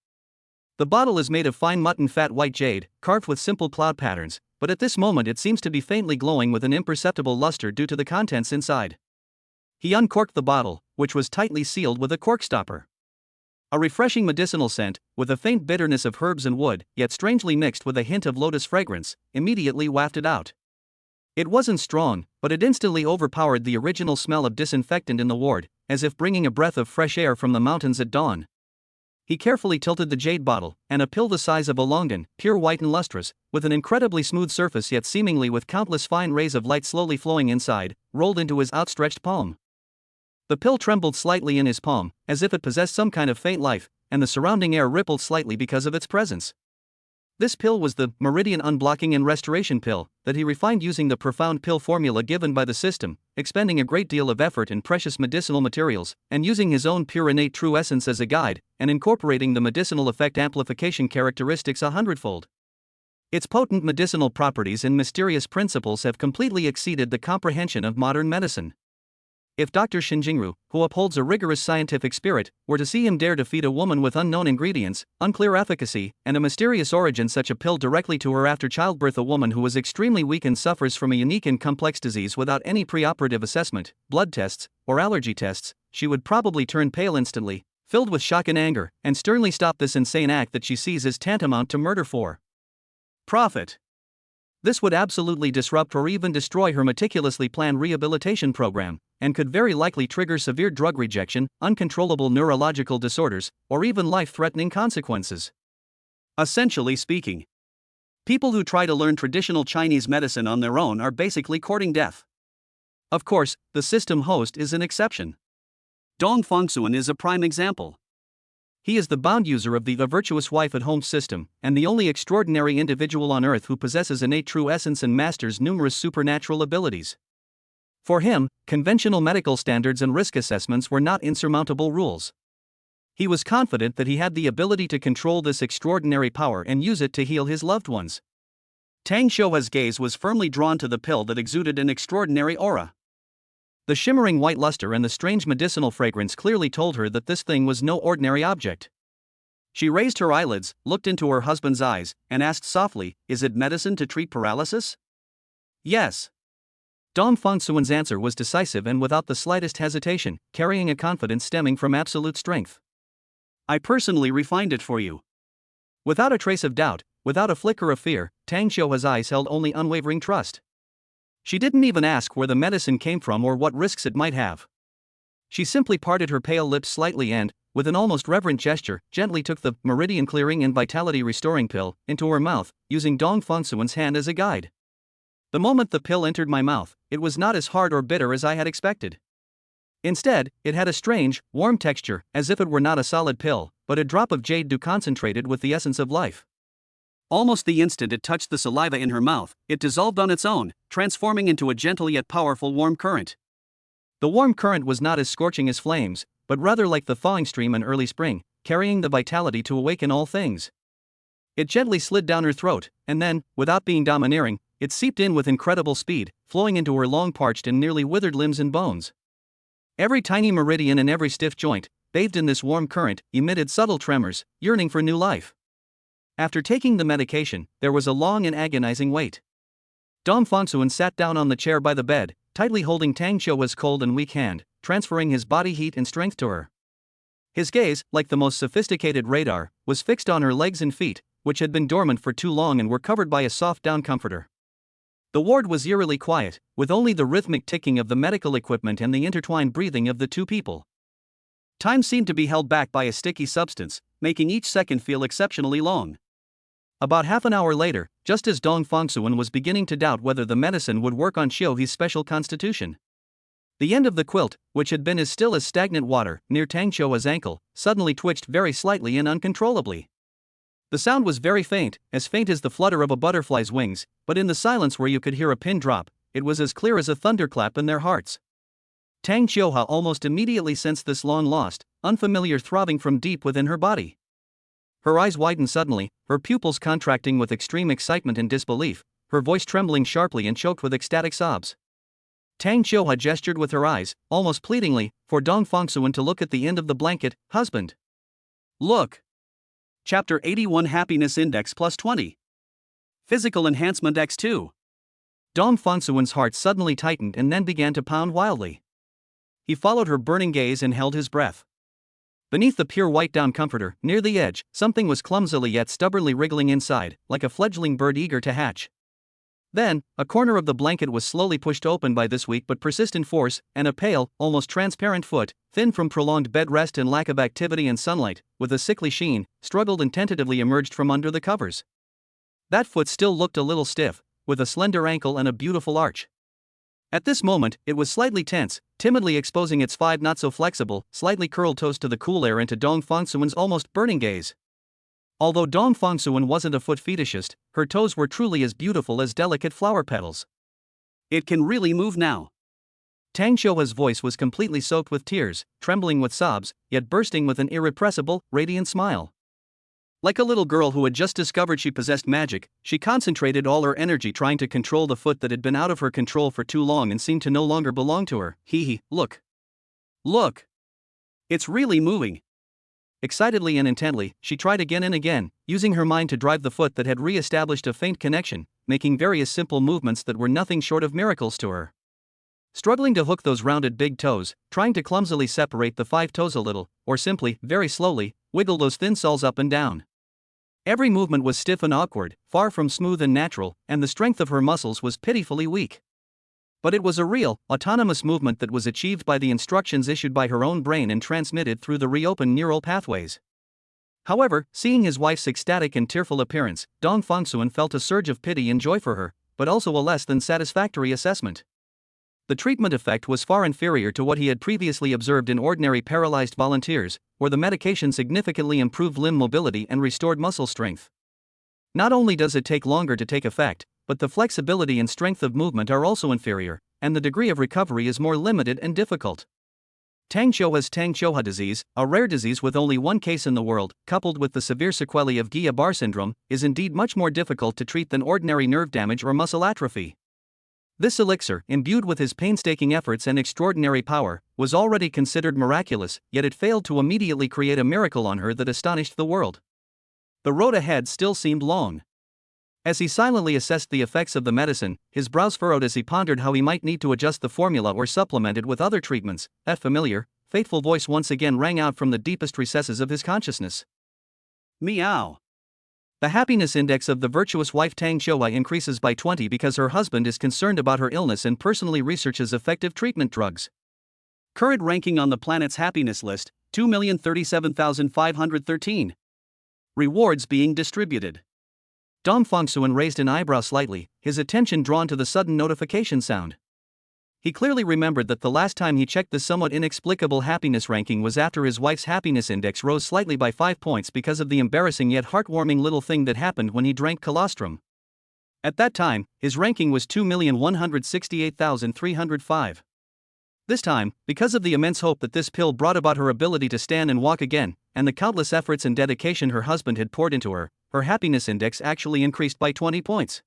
Speaker 1: The bottle is made of fine mutton fat white jade, carved with simple cloud patterns, but at this moment it seems to be faintly glowing with an imperceptible luster due to the contents inside. He uncorked the bottle, which was tightly sealed with a cork stopper. A refreshing medicinal scent, with a faint bitterness of herbs and wood, yet strangely mixed with a hint of lotus fragrance, immediately wafted out. It wasn't strong, but it instantly overpowered the original smell of disinfectant in the ward, as if bringing a breath of fresh air from the mountains at dawn. He carefully tilted the jade bottle, and a pill the size of a longan, pure white and lustrous, with an incredibly smooth surface yet seemingly with countless fine rays of light slowly flowing inside, rolled into his outstretched palm. The pill trembled slightly in his palm, as if it possessed some kind of faint life, and the surrounding air rippled slightly because of its presence. This pill was the Meridian Unblocking and Restoration pill that he refined using the profound pill formula given by the system, expending a great deal of effort in precious medicinal materials, and using his own pure innate true essence as a guide, and incorporating the medicinal effect amplification characteristics 100-fold. Its potent medicinal properties and mysterious principles have completely exceeded the comprehension of modern medicine. If Dr. Shinjingru, who upholds a rigorous scientific spirit, were to see him dare to feed a woman with unknown ingredients, unclear efficacy, and a mysterious origin such a pill directly to her after childbirth, a woman who is extremely weak and suffers from a unique and complex disease without any preoperative assessment, blood tests, or allergy tests, she would probably turn pale instantly, filled with shock and anger, and sternly stop this insane act that she sees as tantamount to murder for profit. This would absolutely disrupt or even destroy her meticulously planned rehabilitation program, and could very likely trigger severe drug rejection, uncontrollable neurological disorders, or even life-threatening consequences. Essentially speaking, people who try to learn traditional Chinese medicine on their own are basically courting death. Of course, the system host is an exception. Dong Fongsuan is a prime example. He is the bound user of the Virtuous Wife at Home system, and the only extraordinary individual on earth who possesses innate true essence and masters numerous supernatural abilities. For him, conventional medical standards and risk assessments were not insurmountable rules. He was confident that he had the ability to control this extraordinary power and use it to heal his loved ones. Tang Xiuhe's gaze was firmly drawn to the pill that exuded an extraordinary aura. The shimmering white luster and the strange medicinal fragrance clearly told her that this thing was no ordinary object. She raised her eyelids, looked into her husband's eyes, and asked softly, "Is it medicine to treat paralysis?" "Yes." Dong Fongsuan's answer was decisive and without the slightest hesitation, carrying a confidence stemming from absolute strength. "I personally refined it for you." Without a trace of doubt, without a flicker of fear, Tang Xiuhe's eyes held only unwavering trust. She didn't even ask where the medicine came from or what risks it might have. She simply parted her pale lips slightly and, with an almost reverent gesture, gently took the meridian clearing and vitality restoring pill into her mouth, using Dong Fongsuan's hand as a guide. The moment the pill entered my mouth, it was not as hard or bitter as I had expected. Instead, it had a strange, warm texture, as if it were not a solid pill, but a drop of jade dew concentrated with the essence of life. Almost the instant it touched the saliva in her mouth, it dissolved on its own, transforming into a gentle yet powerful warm current. The warm current was not as scorching as flames, but rather like the thawing stream in early spring, carrying the vitality to awaken all things. It gently slid down her throat, and then, without being domineering, it seeped in with incredible speed, flowing into her long parched and nearly withered limbs and bones. Every tiny meridian and every stiff joint, bathed in this warm current, emitted subtle tremors, yearning for new life. After taking the medication, there was a long and agonizing wait. Dong Fongsuan sat down on the chair by the bed, tightly holding Tang Xiuhe's cold and weak hand, transferring his body heat and strength to her. His gaze, like the most sophisticated radar, was fixed on her legs and feet, which had been dormant for too long and were covered by a soft down comforter. The ward was eerily quiet, with only the rhythmic ticking of the medical equipment and the intertwined breathing of the two people. Time seemed to be held back by a sticky substance, making each second feel exceptionally long. About half an hour later, just as Dong Fongsuan was beginning to doubt whether the medicine would work on Xiuhe's special constitution, the end of the quilt, which had been as still as stagnant water near Tang Xiuhe's ankle, suddenly twitched very slightly and uncontrollably. The sound was very faint as the flutter of a butterfly's wings, but in the silence where you could hear a pin drop, it was as clear as a thunderclap in their hearts. Tang Xiuhe almost immediately sensed this long-lost, unfamiliar throbbing from deep within her body. Her eyes widened suddenly, her pupils contracting with extreme excitement and disbelief, her voice trembling sharply and choked with ecstatic sobs. Tang Xiuhe gestured with her eyes, almost pleadingly, for Dong Fongsuan to look at the end of the blanket. "Husband. Look." Chapter 81 Happiness Index plus 20. Physical Enhancement x2. Dong Fongsuan's heart suddenly tightened and then began to pound wildly. He followed her burning gaze and held his breath. Beneath the pure white down comforter, near the edge, something was clumsily yet stubbornly wriggling inside, like a fledgling bird eager to hatch. Then, a corner of the blanket was slowly pushed open by this weak but persistent force, and a pale, almost transparent foot, thin from prolonged bed rest and lack of activity and sunlight, with a sickly sheen, struggled and tentatively emerged from under the covers. That foot still looked a little stiff, with a slender ankle and a beautiful arch. At this moment, it was slightly tense, timidly exposing its 5 not-so-flexible, slightly curled toes to the cool air and to Dong Fongsuen's almost burning gaze. Although Dong Fongsuen wasn't a foot fetishist, her toes were truly as beautiful as delicate flower petals. "It can really move now." Tang Xiuha's voice was completely soaked with tears, trembling with sobs, yet bursting with an irrepressible, radiant smile. Like a little girl who had just discovered she possessed magic, she concentrated all her energy trying to control the foot that had been out of her control for too long and seemed to no longer belong to her. Look. Look. It's really moving." Excitedly and intently, she tried again and again, using her mind to drive the foot that had re-established a faint connection, making various simple movements that were nothing short of miracles to her. Struggling to hook those rounded big toes, trying to clumsily separate the 5 toes a little, or simply, very slowly, wiggle those thin soles up and down. Every movement was stiff and awkward, far from smooth and natural, and the strength of her muscles was pitifully weak. But it was a real, autonomous movement that was achieved by the instructions issued by her own brain and transmitted through the reopened neural pathways. However, seeing his wife's ecstatic and tearful appearance, Dong Fongsuen felt a surge of pity and joy for her, but also a less than satisfactory assessment. The treatment effect was far inferior to what he had previously observed in ordinary paralyzed volunteers, where the medication significantly improved limb mobility and restored muscle strength. Not only does it take longer to take effect, but the flexibility and strength of movement are also inferior, and the degree of recovery is more limited and difficult. Tang Xiuha's Tang Xiuha disease, a rare disease with only one case in the world, coupled with the severe sequelae of Guillain-Barré syndrome, is indeed much more difficult to treat than ordinary nerve damage or muscle atrophy. This elixir, imbued with his painstaking efforts and extraordinary power, was already considered miraculous, yet it failed to immediately create a miracle on her that astonished the world. The road ahead still seemed long. As he silently assessed the effects of the medicine, his brows furrowed as he pondered how he might need to adjust the formula or supplement it with other treatments. That familiar, faithful voice once again rang out from the deepest recesses of his consciousness. Meow. The happiness index of the virtuous wife Tang Xiuha increases by 20 because her husband is concerned about her illness and personally researches effective treatment drugs. Current ranking on the planet's happiness list, 2,037,513. Rewards being distributed. Dong Fongsuen raised an eyebrow slightly, his attention drawn to the sudden notification sound. He clearly remembered that the last time he checked the somewhat inexplicable happiness ranking was after his wife's happiness index rose slightly by 5 points because of the embarrassing yet heartwarming little thing that happened when he drank colostrum. At that time, his ranking was 2,168,305. This time, because of the immense hope that this pill brought about her ability to stand and walk again, and the countless efforts and dedication her husband had poured into her, her happiness index actually increased by 20 points.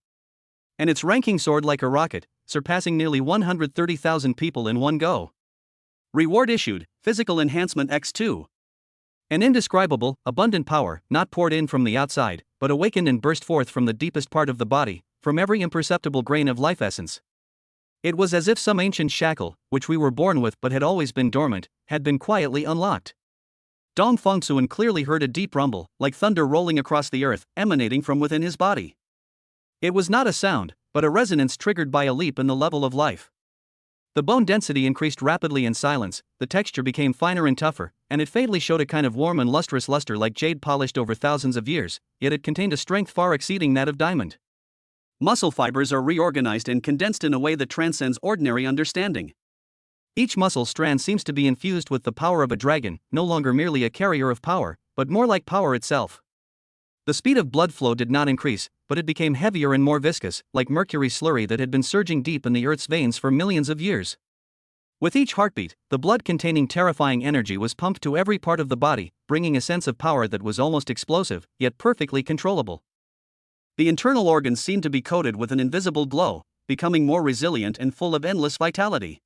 Speaker 1: And its ranking soared like a rocket, surpassing nearly 130,000 people in one go. Reward issued, Physical Enhancement X2. An indescribable, abundant power, not poured in from the outside, but awakened and burst forth from the deepest part of the body, from every imperceptible grain of life essence. It was as if some ancient shackle, which we were born with but had always been dormant, had been quietly unlocked. Dong Fongsuen clearly heard a deep rumble, like thunder rolling across the earth, emanating from within his body. It was not a sound, but a resonance triggered by a leap in the level of life. The bone density increased rapidly in silence, the texture became finer and tougher, and it faintly showed a kind of warm and lustrous luster like jade polished over thousands of years, yet it contained a strength far exceeding that of diamond. Muscle fibers are reorganized and condensed in a way that transcends ordinary understanding. Each muscle strand seems to be infused with the power of a dragon, no longer merely a carrier of power, but more like power itself. The speed of blood flow did not increase, but it became heavier and more viscous, like mercury slurry that had been surging deep in the Earth's veins for millions of years. With each heartbeat, the blood containing terrifying energy was pumped to every part of the body, bringing a sense of power that was almost explosive, yet perfectly controllable. The internal organs seemed to be coated with an invisible glow, becoming more resilient and full of endless vitality.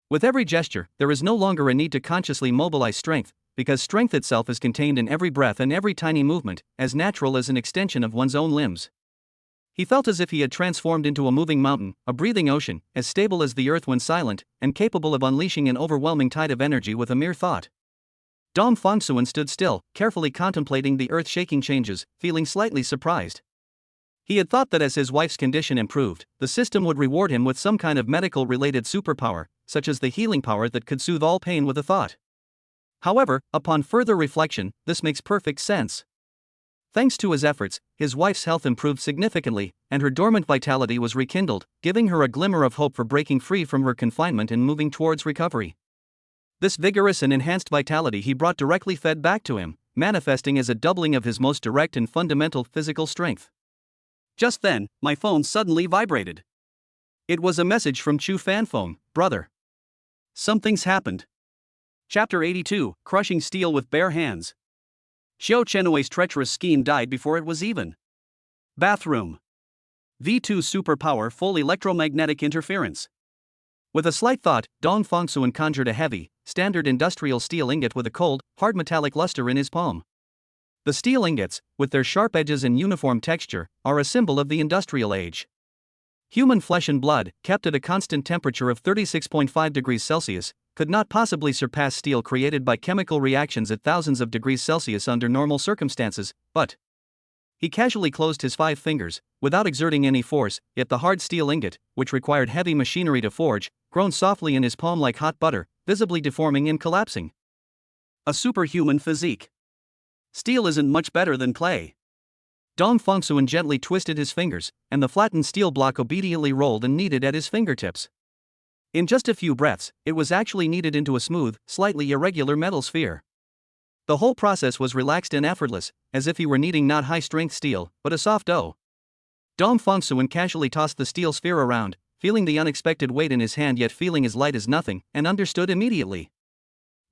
Speaker 1: With every gesture, there is no longer a need to consciously mobilize strength, because strength itself is contained in every breath and every tiny movement, as natural as an extension of one's own limbs. He felt as if he had transformed into a moving mountain, a breathing ocean, as stable as the earth when silent, and capable of unleashing an overwhelming tide of energy with a mere thought. Dong Fongsuen stood still, carefully contemplating the earth-shaking changes, feeling slightly surprised. He had thought that as his wife's condition improved, the system would reward him with some kind of medical-related superpower, such as the healing power that could soothe all pain with a thought. However, upon further reflection, this makes perfect sense. Thanks to his efforts, his wife's health improved significantly, and her dormant vitality was rekindled, giving her a glimmer of hope for breaking free from her confinement and moving towards recovery. This vigorous and enhanced vitality he brought directly fed back to him, manifesting as a doubling of his most direct and fundamental physical strength. Just then, my phone suddenly vibrated. It was a message from Chu Fanfeng, brother. Something's happened. Chapter 82, Crushing Steel with Bare Hands. Xiao Chenwei's treacherous scheme died before it was even. Bathroom. V2 superpower full electromagnetic interference. With a slight thought, Dong Fongsuan conjured a heavy, standard industrial steel ingot with a cold, hard metallic luster in his palm. The steel ingots, with their sharp edges and uniform texture, are a symbol of the industrial age. Human flesh and blood, kept at a constant temperature of 36.5 degrees Celsius, could not possibly surpass steel created by chemical reactions at thousands of degrees Celsius under normal circumstances, but he casually closed his 5 fingers, without exerting any force, yet the hard steel ingot, which required heavy machinery to forge, groaned softly in his palm like hot butter, visibly deforming and collapsing. A superhuman physique. Steel isn't much better than clay. Dong Fongsuan gently twisted his fingers, and the flattened steel block obediently rolled and kneaded at his fingertips. In just a few breaths, it was actually kneaded into a smooth, slightly irregular metal sphere. The whole process was relaxed and effortless, as if he were kneading not high-strength steel, but a soft dough. Dong Fongsuan casually tossed the steel sphere around, feeling the unexpected weight in his hand yet feeling as light as nothing, and understood immediately.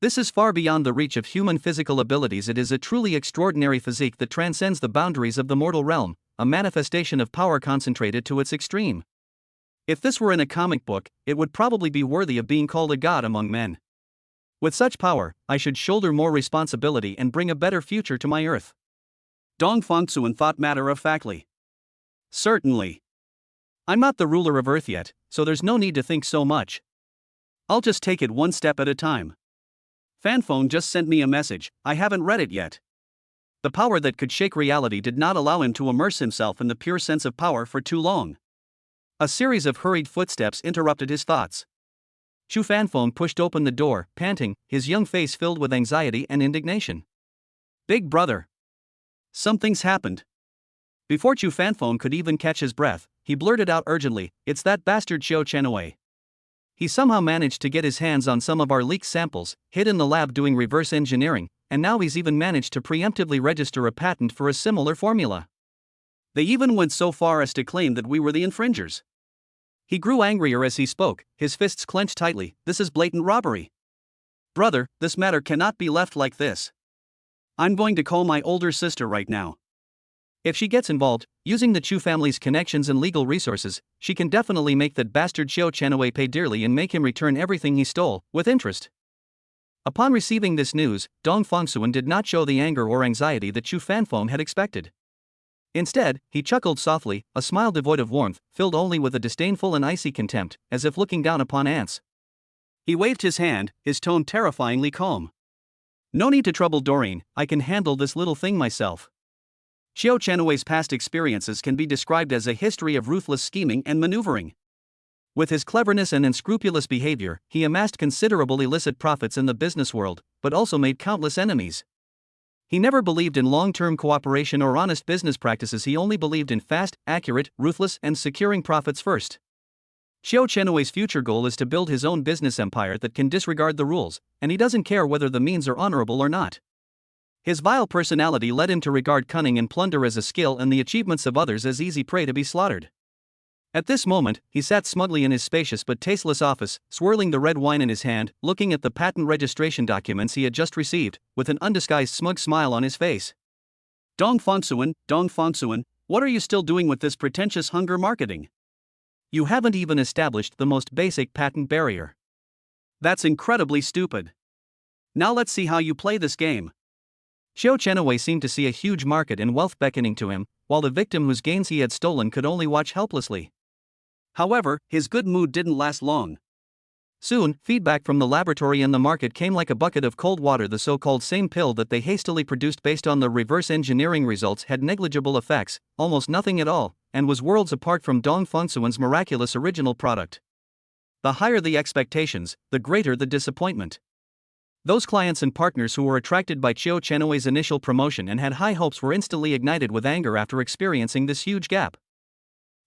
Speaker 1: This is far beyond the reach of human physical abilities. It is a truly extraordinary physique that transcends the boundaries of the mortal realm, a manifestation of power concentrated to its extreme. If this were in a comic book, it would probably be worthy of being called a god among men. With such power, I should shoulder more responsibility and bring a better future to my earth. Dong Fongsuan thought matter-of-factly. Certainly. I'm not the ruler of Earth yet, so there's no need to think so much. I'll just take it one step at a time. Fanfeng just sent me a message, I haven't read it yet. The power that could shake reality did not allow him to immerse himself in the pure sense of power for too long. A series of hurried footsteps interrupted his thoughts. Chu Fanfeng pushed open the door, panting, his young face filled with anxiety and indignation. Big brother. Something's happened. Before Chu Fanfeng could even catch his breath, he blurted out urgently, it's that bastard Xiao Chenwei. He somehow managed to get his hands on some of our leaked samples, hid in the lab doing reverse engineering, and now he's even managed to preemptively register a patent for a similar formula. They even went so far as to claim that we were the infringers. He grew angrier as he spoke, his fists clenched tightly. This is blatant robbery. Brother, this matter cannot be left like this. I'm going to call my older sister right now. If she gets involved, using the Chu family's connections and legal resources, she can definitely make that bastard Xiao Chenwei pay dearly and make him return everything he stole, with interest. Upon receiving this news, Dong Fongsuan did not show the anger or anxiety that Chu Fanfeng had expected. Instead, he chuckled softly, a smile devoid of warmth, filled only with a disdainful and icy contempt, as if looking down upon ants. He waved his hand, his tone terrifyingly calm. No need to trouble Doreen, I can handle this little thing myself. Xiao Chenwei's past experiences can be described as a history of ruthless scheming and maneuvering. With his cleverness and unscrupulous behavior, he amassed considerable illicit profits in the business world, but also made countless enemies. He never believed in long-term cooperation or honest business practices. He only believed in fast, accurate, ruthless, and securing profits first. Xiao Chenwei's future goal is to build his own business empire that can disregard the rules, and he doesn't care whether the means are honorable or not. His vile personality led him to regard cunning and plunder as a skill and the achievements of others as easy prey to be slaughtered. At this moment, he sat smugly in his spacious but tasteless office, swirling the red wine in his hand, looking at the patent registration documents he had just received, with an undisguised smug smile on his face. Dong Fongsuan, what are you still doing with this pretentious hunger marketing? You haven't even established the most basic patent barrier. That's incredibly stupid. Now let's see how you play this game. Xiao Chenwei seemed to see a huge market and wealth beckoning to him, while the victim whose gains he had stolen could only watch helplessly. However, his good mood didn't last long. Soon, feedback from the laboratory and the market came like a bucket of cold water. The so-called same pill that they hastily produced based on the reverse engineering results had negligible effects, almost nothing at all, and was worlds apart from Dong Fengsuan's miraculous original product. The higher the expectations, the greater the disappointment. Those clients and partners who were attracted by Chiu Chenowei's initial promotion and had high hopes were instantly ignited with anger after experiencing this huge gap.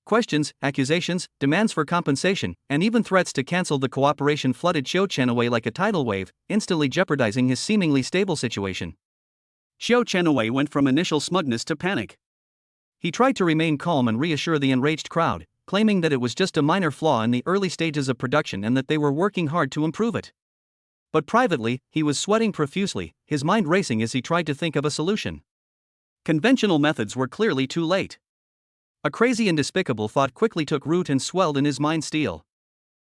Speaker 1: Questions, accusations, demands for compensation, and even threats to cancel the cooperation flooded Chiu Chenowei like a tidal wave, instantly jeopardizing his seemingly stable situation. Chiu Chenowei went from initial smugness to panic. He tried to remain calm and reassure the enraged crowd, claiming that it was just a minor flaw in the early stages of production and that they were working hard to improve it. But privately, he was sweating profusely, his mind racing as he tried to think of a solution. Conventional methods were clearly too late. A crazy and despicable thought quickly took root and swelled in his mind.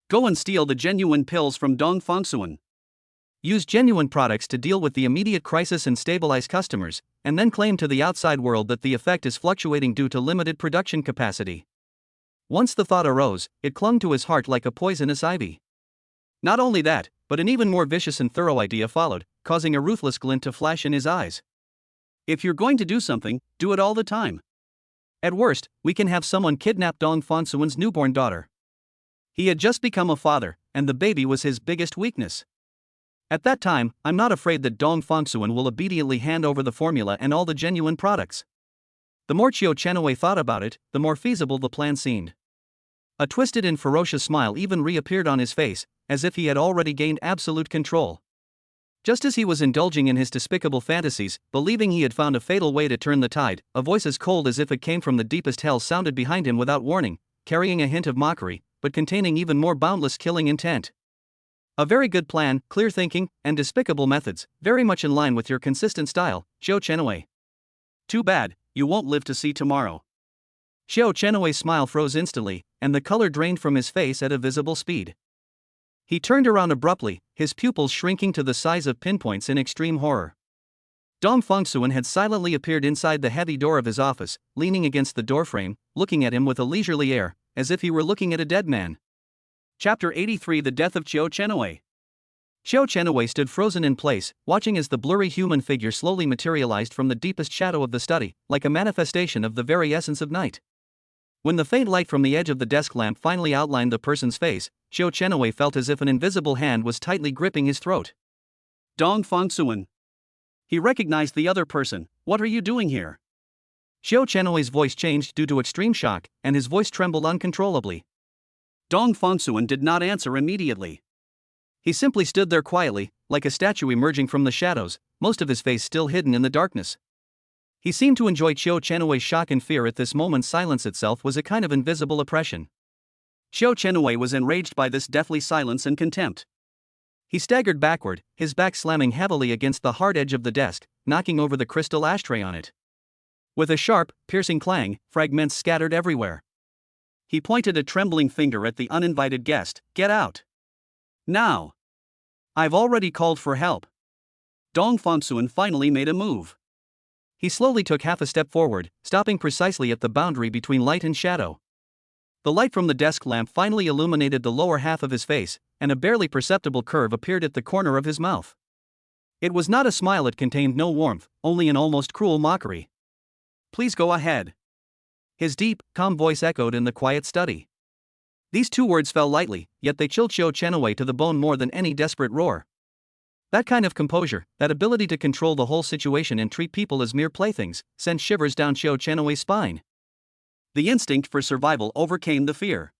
Speaker 1: Go and steal the genuine pills from Dong Fengsuan. Use genuine products to deal with the immediate crisis and stabilize customers, and then claim to the outside world that the effect is fluctuating due to limited production capacity. Once the thought arose, it clung to his heart like a poisonous ivy. Not only that, but an even more vicious and thorough idea followed, causing a ruthless glint to flash in his eyes. If you're going to do something, do it all the time. At worst, we can have someone kidnap Dong Fengsuan's newborn daughter. He had just become a father, and the baby was his biggest weakness. At that time, I'm not afraid that Dong Fengsuan will obediently hand over the formula and all the genuine products. The more Chiu Chenowei thought about it, the more feasible the plan seemed. A twisted and ferocious smile even reappeared on his face, as if he had already gained absolute control. Just as he was indulging in his despicable fantasies, believing he had found a fatal way to turn the tide, a voice as cold as if it came from the deepest hell sounded behind him without warning, carrying a hint of mockery, but containing even more boundless killing intent. A very good plan, clear thinking, and despicable methods, very much in line with your consistent style, Chiu Chenowei. Too bad, you won't live to see tomorrow. Chiu Chenowei's smile froze instantly, and the color drained from his face at a visible speed. He turned around abruptly, his pupils shrinking to the size of pinpoints in extreme horror. Dong Fengsuan had silently appeared inside the heavy door of his office, leaning against the doorframe, looking at him with a leisurely air, as if he were looking at a dead man. Chapter 83: The Death of Chiu Chenowei. Chiu Chenowei stood frozen in place, watching as the blurry human figure slowly materialized from the deepest shadow of the study, like a manifestation of the very essence of night. When the faint light from the edge of the desk lamp finally outlined the person's face, Chiu Chenowei felt as if an invisible hand was tightly gripping his throat. Dong Fengsuan. He recognized the other person. What are you doing here? Chiu Chenowei's voice changed due to extreme shock, and his voice trembled uncontrollably. Dong Fengsuan did not answer immediately. He simply stood there quietly, like a statue emerging from the shadows, most of his face still hidden in the darkness. He seemed to enjoy Chiu Chenowei's shock and fear at this moment. Silence itself was a kind of invisible oppression. Chiu Chenowei was enraged by this deathly silence and contempt. He staggered backward, his back slamming heavily against the hard edge of the desk, knocking over the crystal ashtray on it. With a sharp, piercing clang, fragments scattered everywhere. He pointed a trembling finger at the uninvited guest. Get out. Now. I've already called for help. Dong Fengsuan finally made a move. He slowly took half a step forward, stopping precisely at the boundary between light and shadow. The light from the desk lamp finally illuminated the lower half of his face, and a barely perceptible curve appeared at the corner of his mouth. It was not a smile, it contained no warmth, only an almost cruel mockery. Please go ahead. His deep, calm voice echoed in the quiet study. These two words fell lightly, yet they chilled Chiu Chenowei to the bone more than any desperate roar. That kind of composure, that ability to control the whole situation and treat people as mere playthings, sent shivers down Chiu Chenowei's spine. The instinct for survival overcame the fear.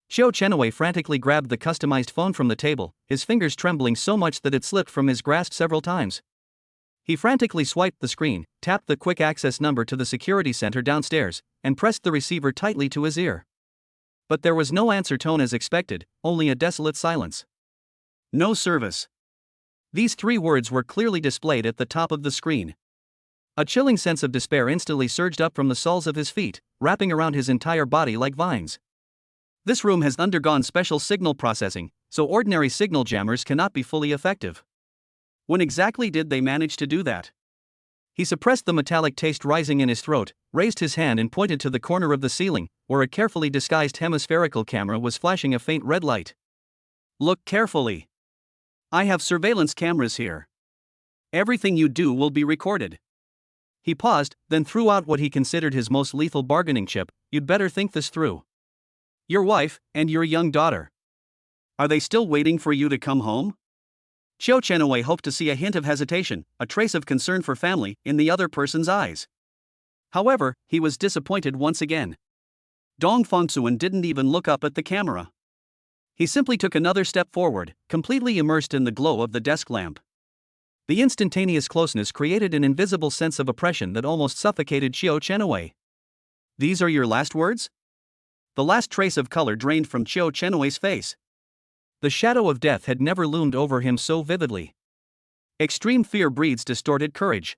Speaker 1: Chiu Chenowei frantically grabbed the customized phone from the table, his fingers trembling so much that it slipped from his grasp several times. He frantically swiped the screen, tapped the quick access number to the security center downstairs, and pressed the receiver tightly to his ear. But there was no answer tone as expected, only a desolate silence. No service. These three words were clearly displayed at the top of the screen. A chilling sense of despair instantly surged up from the soles of his feet, wrapping around his entire body like vines. This room has undergone special signal processing, so ordinary signal jammers cannot be fully effective. When exactly did they manage to do that? He suppressed the metallic taste rising in his throat, raised his hand and pointed to the corner of the ceiling, where a carefully disguised hemispherical camera was flashing a faint red light. Look carefully. I have surveillance cameras here. Everything you do will be recorded. He paused, then threw out what he considered his most lethal bargaining chip. You'd better think this through. Your wife, and your young daughter. Are they still waiting for you to come home? Xiao Chenowei hoped to see a hint of hesitation, a trace of concern for family, in the other person's eyes. However, he was disappointed once again. Dong Fongsuan didn't even look up at the camera. He simply took another step forward, completely immersed in the glow of the desk lamp. The instantaneous closeness created an invisible sense of oppression that almost suffocated Xiao Chenowei. These are your last words? The last trace of color drained from Xiao Chenowei's face. The shadow of death had never loomed over him so vividly. Extreme fear breeds distorted courage.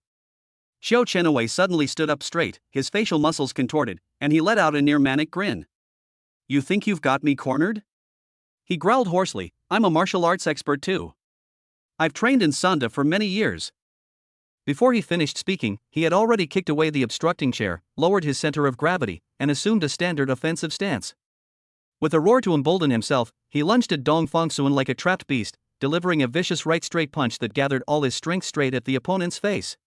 Speaker 1: Xiao Chenowei suddenly stood up straight, his facial muscles contorted, and he let out a near-manic grin. You think you've got me cornered? He growled hoarsely, I'm a martial arts expert too. I've trained in Sanda for many years. Before he finished speaking, he had already kicked away the obstructing chair, lowered his center of gravity, and assumed a standard offensive stance. With a roar to embolden himself, he lunged at Dong Fongsuan like a trapped beast, delivering a vicious right straight punch that gathered all his strength straight at the opponent's face.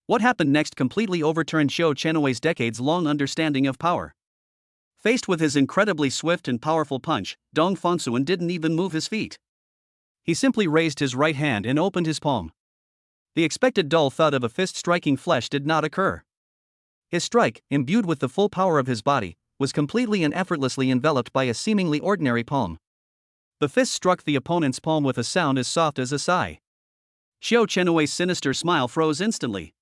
Speaker 1: What happened next completely overturned Xiao Chenowei's decades-long understanding of power. Faced with his incredibly swift and powerful punch, Dong Fongsuan didn't even move his feet. He simply raised his right hand and opened his palm. The expected dull thud of a fist striking flesh did not occur. His strike, imbued with the full power of his body, was completely and effortlessly enveloped by a seemingly ordinary palm. The fist struck the opponent's palm with a sound as soft as a sigh. Xiao Chenowei's sinister smile froze instantly.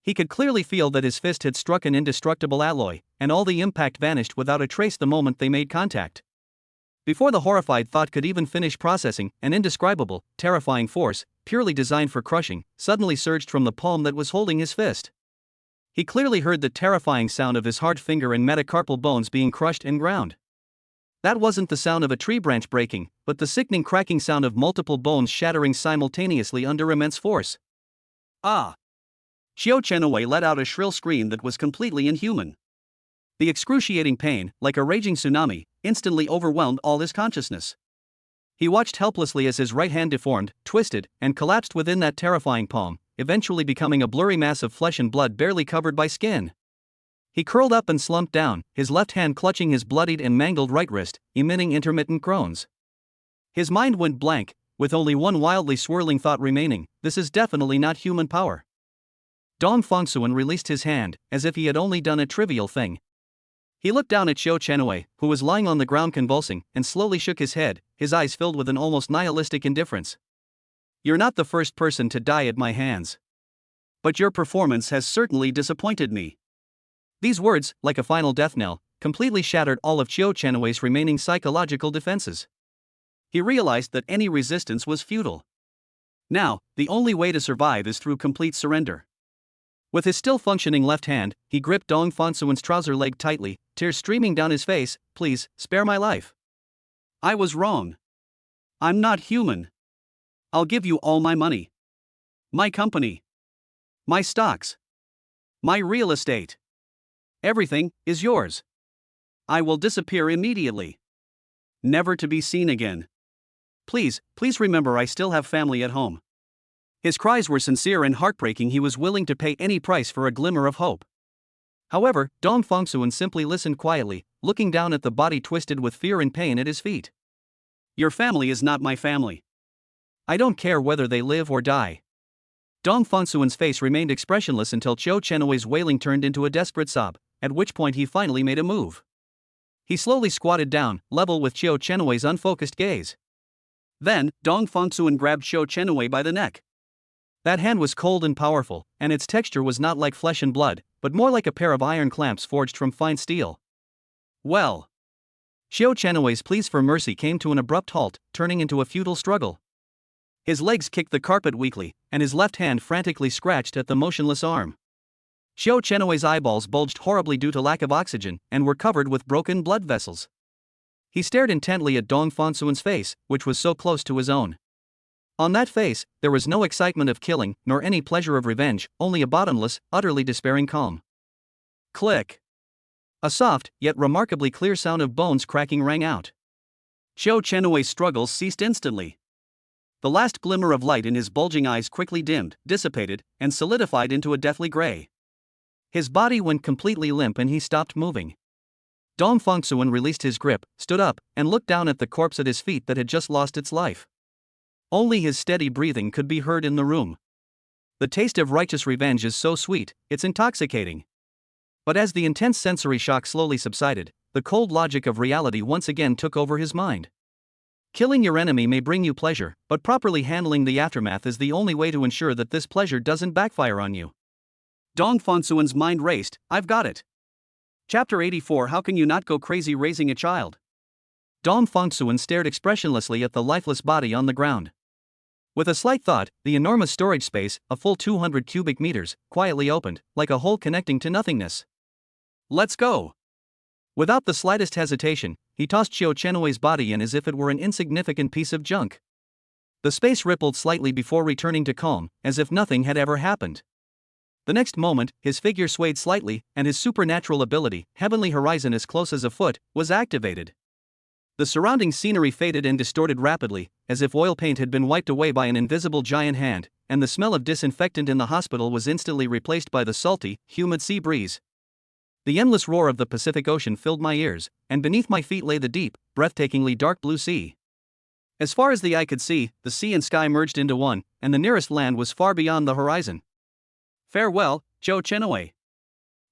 Speaker 1: He could clearly feel that his fist had struck an indestructible alloy, and all the impact vanished without a trace the moment they made contact. Before the horrified thought could even finish processing, an indescribable, terrifying force, purely designed for crushing, suddenly surged from the palm that was holding his fist. He clearly heard the terrifying sound of his hard finger and metacarpal bones being crushed and ground. That wasn't the sound of a tree branch breaking, but the sickening cracking sound of multiple bones shattering simultaneously under immense force. Ah! Xiao Chenowei let out a shrill scream that was completely inhuman. The excruciating pain, like a raging tsunami, instantly overwhelmed all his consciousness. He watched helplessly as his right hand deformed, twisted, and collapsed within that terrifying palm, eventually becoming a blurry mass of flesh and blood barely covered by skin. He curled up and slumped down, his left hand clutching his bloodied and mangled right wrist, emitting intermittent groans. His mind went blank, with only one wildly swirling thought remaining: this is definitely not human power. Dong Fongsuan released his hand, as if he had only done a trivial thing. He looked down at Xiao Chenowei, who was lying on the ground convulsing, and slowly shook his head, his eyes filled with an almost nihilistic indifference. You're not the first person to die at my hands. But your performance has certainly disappointed me. These words, like a final death knell, completely shattered all of Xiao Chenowei's remaining psychological defenses. He realized that any resistance was futile. Now, the only way to survive is through complete surrender. With his still functioning left hand, he gripped Dong Fongsuan's trouser leg tightly, tears streaming down his face. Please, spare my life. I was wrong. I'm not human. I'll give you all my money. My company. My stocks. My real estate. Everything is yours. I will disappear immediately. Never to be seen again. Please remember I still have family at home. His cries were sincere and heartbreaking. He was willing to pay any price for a glimmer of hope. However, Dong Fongsuan simply listened quietly, looking down at the body twisted with fear and pain at his feet. Your family is not my family. I don't care whether they live or die. Dong Fongsuan's face remained expressionless until Xiao Chenowei's wailing turned into a desperate sob, at which point he finally made a move. He slowly squatted down, level with Xiao Chenowei's unfocused gaze. Then, Dong Fongsuan grabbed Xiao Chenowei by the neck. That hand was cold and powerful, and its texture was not like flesh and blood, but more like a pair of iron clamps forged from fine steel. Well. Xiao Chenowei's pleas for mercy came to an abrupt halt, turning into a futile struggle. His legs kicked the carpet weakly, and his left hand frantically scratched at the motionless arm. Xiao Chenowei's eyeballs bulged horribly due to lack of oxygen, and were covered with broken blood vessels. He stared intently at Dong Fongsuan's face, which was so close to his own. On that face, there was no excitement of killing, nor any pleasure of revenge, only a bottomless, utterly despairing calm. Click! A soft, yet remarkably clear sound of bones cracking rang out. Xiao Chenhui's struggles ceased instantly. The last glimmer of light in his bulging eyes quickly dimmed, dissipated, and solidified into a deathly gray. His body went completely limp and he stopped moving. Dong Fengsuan released his grip, stood up, and looked down at the corpse at his feet that had just lost its life. Only his steady breathing could be heard in the room. The taste of righteous revenge is so sweet, it's intoxicating. But as the intense sensory shock slowly subsided, the cold logic of reality once again took over his mind. Killing your enemy may bring you pleasure, but properly handling the aftermath is the only way to ensure that this pleasure doesn't backfire on you. Dong Fengsuan's mind raced. I've got it. Chapter 84. How can you not go crazy raising a child? Dong Fengsuan stared expressionlessly at the lifeless body on the ground. With a slight thought, the enormous storage space, a full 200 cubic meters, quietly opened, like a hole connecting to nothingness. Let's go. Without the slightest hesitation, he tossed Xiao Chenhui's body in as if it were an insignificant piece of junk. The space rippled slightly before returning to calm, as if nothing had ever happened. The next moment, his figure swayed slightly, and his supernatural ability, Heavenly Horizon as close as a foot, was activated. The surrounding scenery faded and distorted rapidly, as if oil paint had been wiped away by an invisible giant hand, and the smell of disinfectant in the hospital was instantly replaced by the salty, humid sea breeze. The endless roar of the Pacific Ocean filled my ears, and beneath my feet lay the deep, breathtakingly dark blue sea. As far as the eye could see, the sea and sky merged into one, and the nearest land was far beyond the horizon. Farewell, Xiao Chenhui.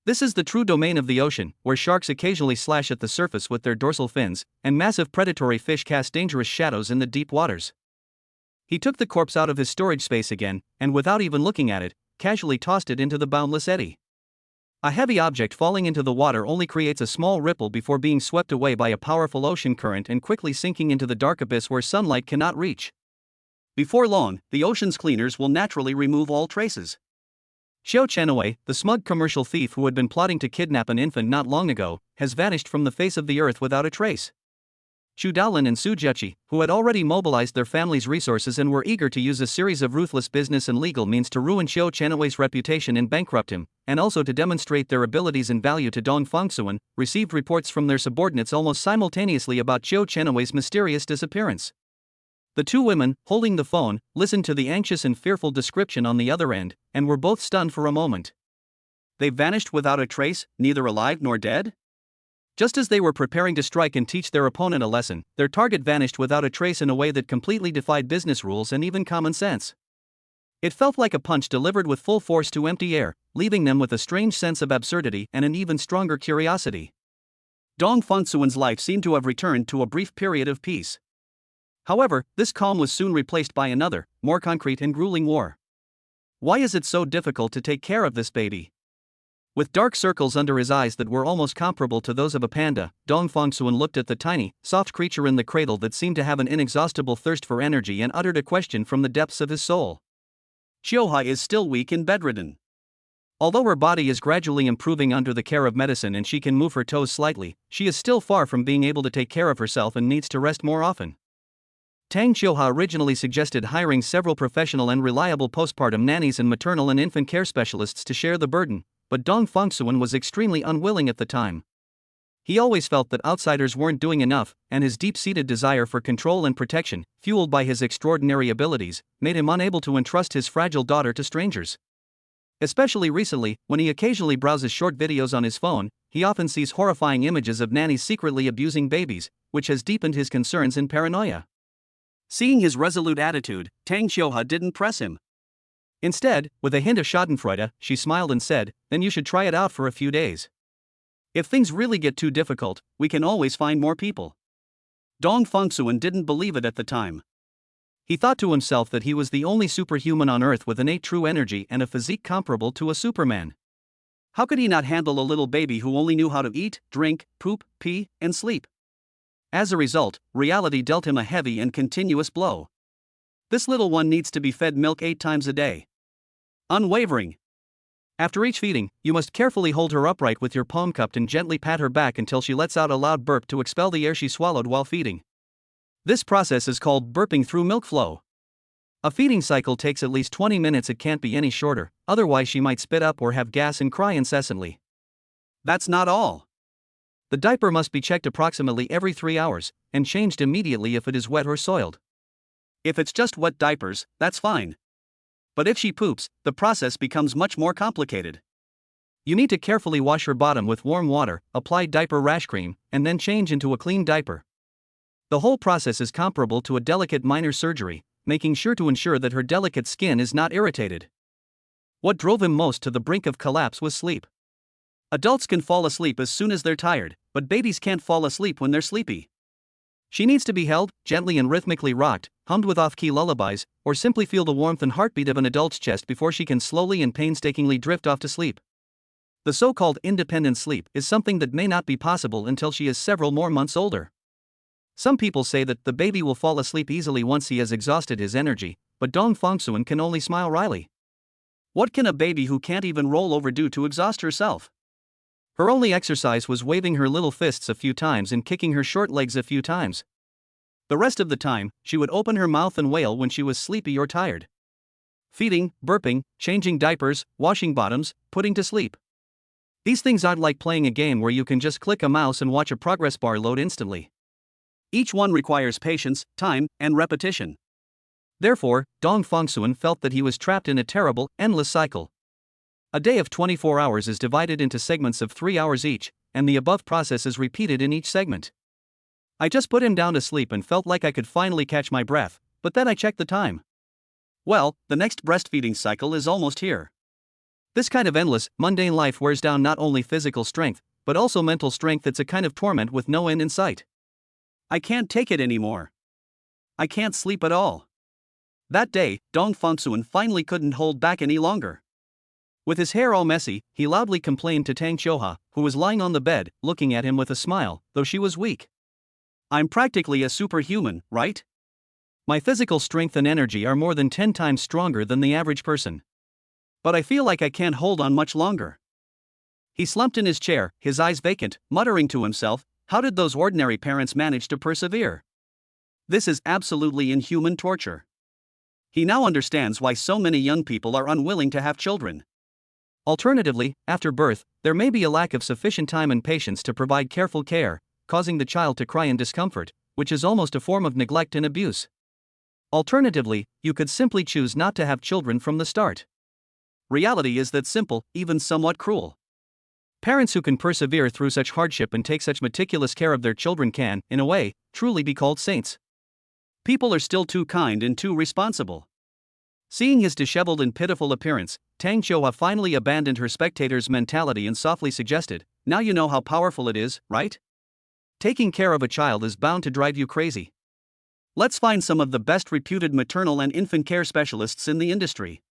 Speaker 1: This is the true domain of the ocean, where sharks occasionally slash at the surface with their dorsal fins, and massive predatory fish cast dangerous shadows in the deep waters. He took the corpse out of his storage space again, and without even looking at it, casually tossed it into the boundless eddy. A heavy object falling into the water only creates a small ripple before being swept away by a powerful ocean current and quickly sinking into the dark abyss where sunlight cannot reach. Before long, the ocean's cleaners will naturally remove all traces. Xiao Chenhui, the smug commercial thief who had been plotting to kidnap an infant not long ago, has vanished from the face of the earth without a trace. Xu Daolin and Su Jueqi, who had already mobilized their family's resources and were eager to use a series of ruthless business and legal means to ruin Xiao Chenhui's reputation and bankrupt him, and also to demonstrate their abilities and value to Dong Fengsuan, received reports from their subordinates almost simultaneously about Xiao Chenhui's mysterious disappearance. The two women, holding the phone, listened to the anxious and fearful description on the other end, and were both stunned for a moment. They vanished without a trace, neither alive nor dead? Just as they were preparing to strike and teach their opponent a lesson, their target vanished without a trace in a way that completely defied business rules and even common sense. It felt like a punch delivered with full force to empty air, leaving them with a strange sense of absurdity and an even stronger curiosity. Dong Fengsuan's life seemed to have returned to a brief period of peace. However, this calm was soon replaced by another, more concrete and grueling war. Why is it so difficult to take care of this baby? With dark circles under his eyes that were almost comparable to those of a panda, Dong Fengsuan looked at the tiny, soft creature in the cradle that seemed to have an inexhaustible thirst for energy and uttered a question from the depths of his soul. Xiaohai is still weak and bedridden. Although her body is gradually improving under the care of medicine and she can move her toes slightly, she is still far from being able to take care of herself and needs to rest more often. Tang Xiuhua originally suggested hiring several professional and reliable postpartum nannies and maternal and infant care specialists to share the burden, but Dong Fengsuan was extremely unwilling at the time. He always felt that outsiders weren't doing enough, and his deep-seated desire for control and protection, fueled by his extraordinary abilities, made him unable to entrust his fragile daughter to strangers. Especially recently, when he occasionally browses short videos on his phone, he often sees horrifying images of nannies secretly abusing babies, which has deepened his concerns and paranoia. Seeing his resolute attitude, Tang Xiuhua didn't press him. Instead, with a hint of schadenfreude, she smiled and said, "Then you should try it out for a few days. If things really get too difficult, we can always find more people." Dong Fengsuan didn't believe it at the time. He thought to himself that he was the only superhuman on Earth with innate true energy and a physique comparable to a Superman. How could he not handle a little baby who only knew how to eat, drink, poop, pee, and sleep? As a result, reality dealt him a heavy and continuous blow. This little one needs to be fed milk 8 times a day. Unwavering. After each feeding, you must carefully hold her upright with your palm cupped and gently pat her back until she lets out a loud burp to expel the air she swallowed while feeding. This process is called burping through milk flow. A feeding cycle takes at least 20 minutes. It can't be any shorter, otherwise she might spit up or have gas and cry incessantly. That's not all. The diaper must be checked approximately every 3 hours, and changed immediately if it is wet or soiled. If it's just wet diapers, that's fine. But if she poops, the process becomes much more complicated. You need to carefully wash her bottom with warm water, apply diaper rash cream, and then change into a clean diaper. The whole process is comparable to a delicate minor surgery, making sure to ensure that her delicate skin is not irritated. What drove him most to the brink of collapse was sleep. Adults can fall asleep as soon as they're tired, but babies can't fall asleep when they're sleepy. She needs to be held, gently and rhythmically rocked, hummed with off-key lullabies, or simply feel the warmth and heartbeat of an adult's chest before she can slowly and painstakingly drift off to sleep. The so-called independent sleep is something that may not be possible until she is several more months older. Some people say that the baby will fall asleep easily once he has exhausted his energy, but Dong Fongsuan can only smile wryly. What can a baby who can't even roll over do to exhaust herself? Her only exercise was waving her little fists a few times and kicking her short legs a few times. The rest of the time, she would open her mouth and wail when she was sleepy or tired. Feeding, burping, changing diapers, washing bottoms, putting to sleep. These things aren't like playing a game where you can just click a mouse and watch a progress bar load instantly. Each one requires patience, time, and repetition. Therefore, Dong Fongsuan felt that he was trapped in a terrible, endless cycle. A day of 24 hours is divided into segments of 3 hours each, and the above process is repeated in each segment. I just put him down to sleep and felt like I could finally catch my breath, but then I checked the time. Well, the next breastfeeding cycle is almost here. This kind of endless, mundane life wears down not only physical strength, but also mental strength. It's a kind of torment with no end in sight. I can't take it anymore. I can't sleep at all. That day, Dong Fongsuan finally couldn't hold back any longer. With his hair all messy, he loudly complained to Tang Qiuhua, who was lying on the bed, looking at him with a smile, though she was weak. I'm practically a superhuman, right? My physical strength and energy are more than 10 times stronger than the average person. But I feel like I can't hold on much longer. He slumped in his chair, his eyes vacant, muttering to himself, how did those ordinary parents manage to persevere? This is absolutely inhuman torture. He now understands why so many young people are unwilling to have children. Alternatively, after birth, there may be a lack of sufficient time and patience to provide careful care, causing the child to cry in discomfort, which is almost a form of neglect and abuse. Alternatively, you could simply choose not to have children from the start. Reality is that simple, even somewhat cruel. Parents who can persevere through such hardship and take such meticulous care of their children can, in a way, truly be called saints. People are still too kind and too responsible. Seeing his disheveled and pitiful appearance, Tang Qiuhua finally abandoned her spectator's mentality and softly suggested, now you know how powerful it is, right? Taking care of a child is bound to drive you crazy. Let's find some of the best reputed maternal and infant care specialists in the industry.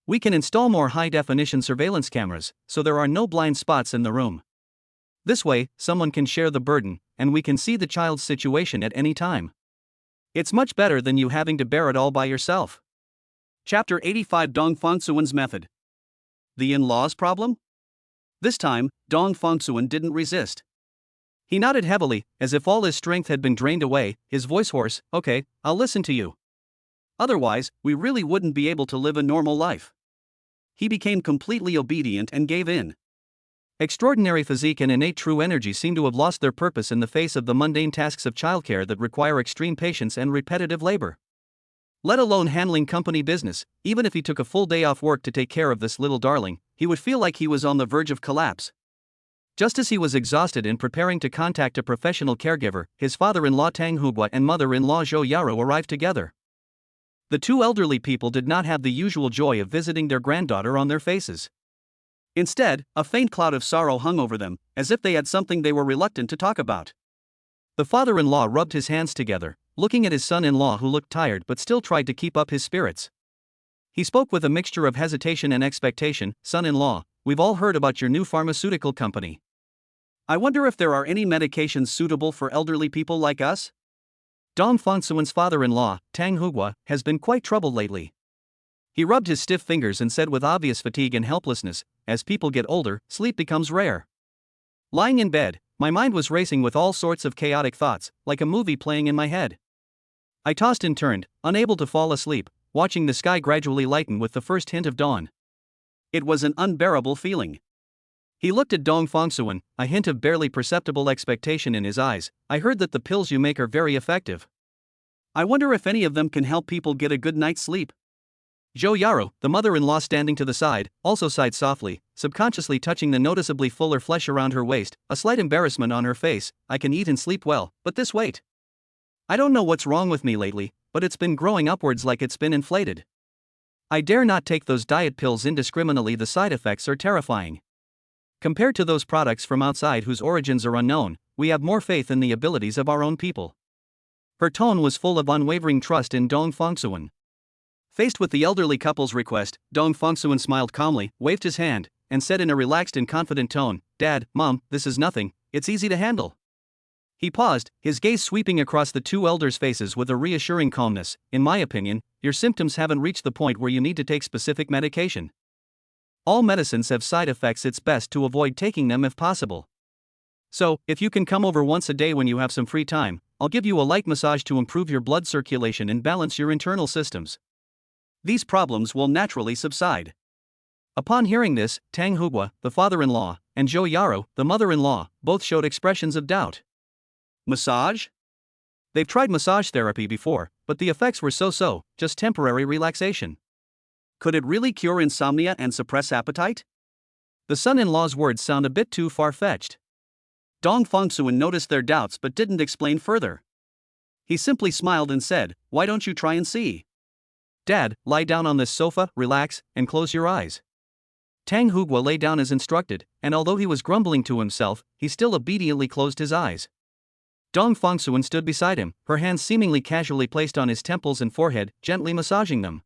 Speaker 1: We can install more high-definition surveillance cameras, so there are no blind spots in the room. This way, someone can share the burden, and we can see the child's situation at any time. It's much better than you having to bear it all by yourself. Chapter 85 Dong Fongsuan's Method. The in-laws problem? This time, Dong Fongsuan didn't resist. He nodded heavily, as if all his strength had been drained away, his voice hoarse, okay, I'll listen to you. Otherwise, we really wouldn't be able to live a normal life. He became completely obedient and gave in. Extraordinary physique and innate true energy seem to have lost their purpose in the face of the mundane tasks of childcare that require extreme patience and repetitive labor. Let alone handling company business, even if he took a full day off work to take care of this little darling, he would feel like he was on the verge of collapse. Just as he was exhausted in preparing to contact a professional caregiver, his father-in-law Tang Hugua and mother-in-law Zhou Yaro arrived together. The two elderly people did not have the usual joy of visiting their granddaughter on their faces. Instead, a faint cloud of sorrow hung over them, as if they had something they were reluctant to talk about. The father-in-law rubbed his hands together, looking at his son-in-law who looked tired but still tried to keep up his spirits. He spoke with a mixture of hesitation and expectation, son-in-law, we've all heard about your new pharmaceutical company. I wonder if there are any medications suitable for elderly people like us? Dong Fongsuan's father-in-law, Tang Hugua, has been quite troubled lately. He rubbed his stiff fingers and said with obvious fatigue and helplessness, as people get older, sleep becomes rare. Lying in bed, my mind was racing with all sorts of chaotic thoughts, like a movie playing in my head. I tossed and turned, unable to fall asleep, watching the sky gradually lighten with the first hint of dawn. It was an unbearable feeling. He looked at Dong Fongsuan, a hint of barely perceptible expectation in his eyes. I heard that the pills you make are very effective. I wonder if any of them can help people get a good night's sleep. Zhou Yaro, the mother-in-law standing to the side, also sighed softly, subconsciously touching the noticeably fuller flesh around her waist, a slight embarrassment on her face. I can eat and sleep well, but this weight. I don't know what's wrong with me lately, but it's been growing upwards like it's been inflated. I dare not take those diet pills indiscriminately. The side effects are terrifying. Compared to those products from outside whose origins are unknown, we have more faith in the abilities of our own people. Her tone was full of unwavering trust in Dong Fongsuan. Faced with the elderly couple's request, Dong Fongsuan smiled calmly, waved his hand, and said in a relaxed and confident tone, "Dad, Mom, this is nothing, it's easy to handle." He paused, his gaze sweeping across the two elders' faces with a reassuring calmness. "In my opinion, your symptoms haven't reached the point where you need to take specific medication. All medicines have side effects. It's best to avoid taking them if possible. So, if you can come over once a day when you have some free time, I'll give you a light massage to improve your blood circulation and balance your internal systems. These problems will naturally subside." Upon hearing this, Tang Hugua, the father-in-law, and Zhou Yaro, the mother-in-law, both showed expressions of doubt. Massage? They've tried massage therapy before, but the effects were so-so, just temporary relaxation. Could it really cure insomnia and suppress appetite? The son-in-law's words sound a bit too far-fetched. Dong Fongsuan noticed their doubts but didn't explain further. He simply smiled and said, "Why don't you try and see? Dad, lie down on this sofa, relax, and close your eyes." Tang Hugua lay down as instructed, and although he was grumbling to himself, he still obediently closed his eyes. Dong Fongsuan stood beside him, her hands seemingly casually placed on his temples and forehead, gently massaging them.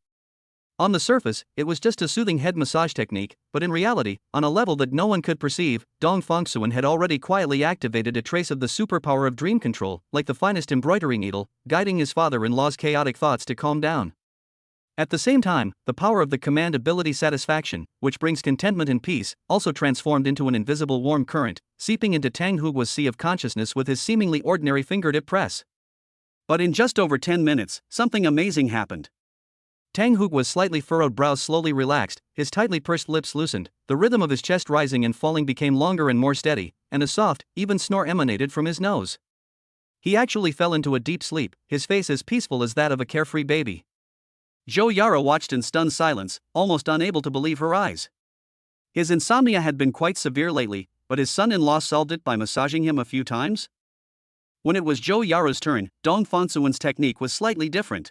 Speaker 1: On the surface, it was just a soothing head massage technique, but in reality, on a level that no one could perceive, Dong Fongsuan had already quietly activated a trace of the superpower of dream control, like the finest embroidery needle, guiding his father-in-law's chaotic thoughts to calm down. At the same time, the power of the command ability satisfaction, which brings contentment and peace, also transformed into an invisible warm current, seeping into Tang Hugua's sea of consciousness with his seemingly ordinary fingertip press. But in just over 10 minutes, something amazing happened. Tang Hugua's slightly furrowed brows slowly relaxed, his tightly pursed lips loosened, the rhythm of his chest rising and falling became longer and more steady, and a soft, even snore emanated from his nose. He actually fell into a deep sleep, his face as peaceful as that of a carefree baby. Zhou Yaro watched in stunned silence, almost unable to believe her eyes. His insomnia had been quite severe lately, but his son-in-law solved it by massaging him a few times? When it was Zhou Yaro's turn, Dong Fongsuan's technique was slightly different.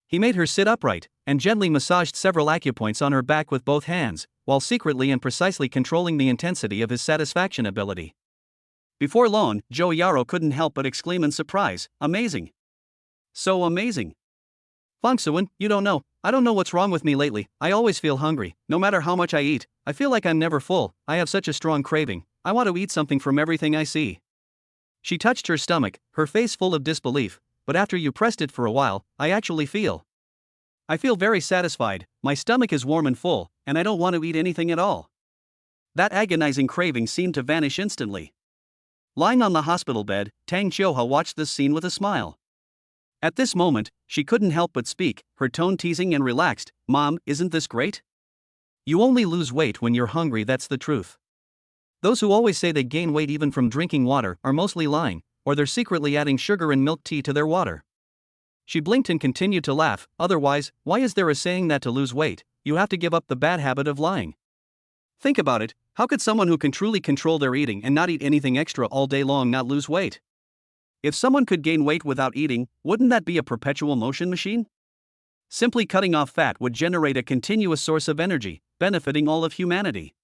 Speaker 1: He made her sit upright, and gently massaged several acupoints on her back with both hands, while secretly and precisely controlling the intensity of his satisfaction ability. Before long, Zhou Yaro couldn't help but exclaim in surprise, "Amazing! So amazing! Fongsuan, you don't know, I don't know what's wrong with me lately, I always feel hungry, no matter how much I eat, I feel like I'm never full, I have such a strong craving, I want to eat something from everything I see." She touched her stomach, her face full of disbelief. "But after you pressed it for a while, I feel very satisfied, my stomach is warm and full, and I don't want to eat anything at all." That agonizing craving seemed to vanish instantly. Lying on the hospital bed, Tang Qiuhua watched this scene with a smile. At this moment, she couldn't help but speak, her tone teasing and relaxed, "Mom, isn't this great? You only lose weight when you're hungry, that's the truth. Those who always say they gain weight even from drinking water are mostly lying, or they're secretly adding sugar and milk tea to their water." She blinked and continued to laugh. "Otherwise, why is there a saying that to lose weight, you have to give up the bad habit of lying? Think about it, how could someone who can truly control their eating and not eat anything extra all day long not lose weight? If someone could gain weight without eating, wouldn't that be a perpetual motion machine? Simply cutting off fat would generate a continuous source of energy, benefiting all of humanity."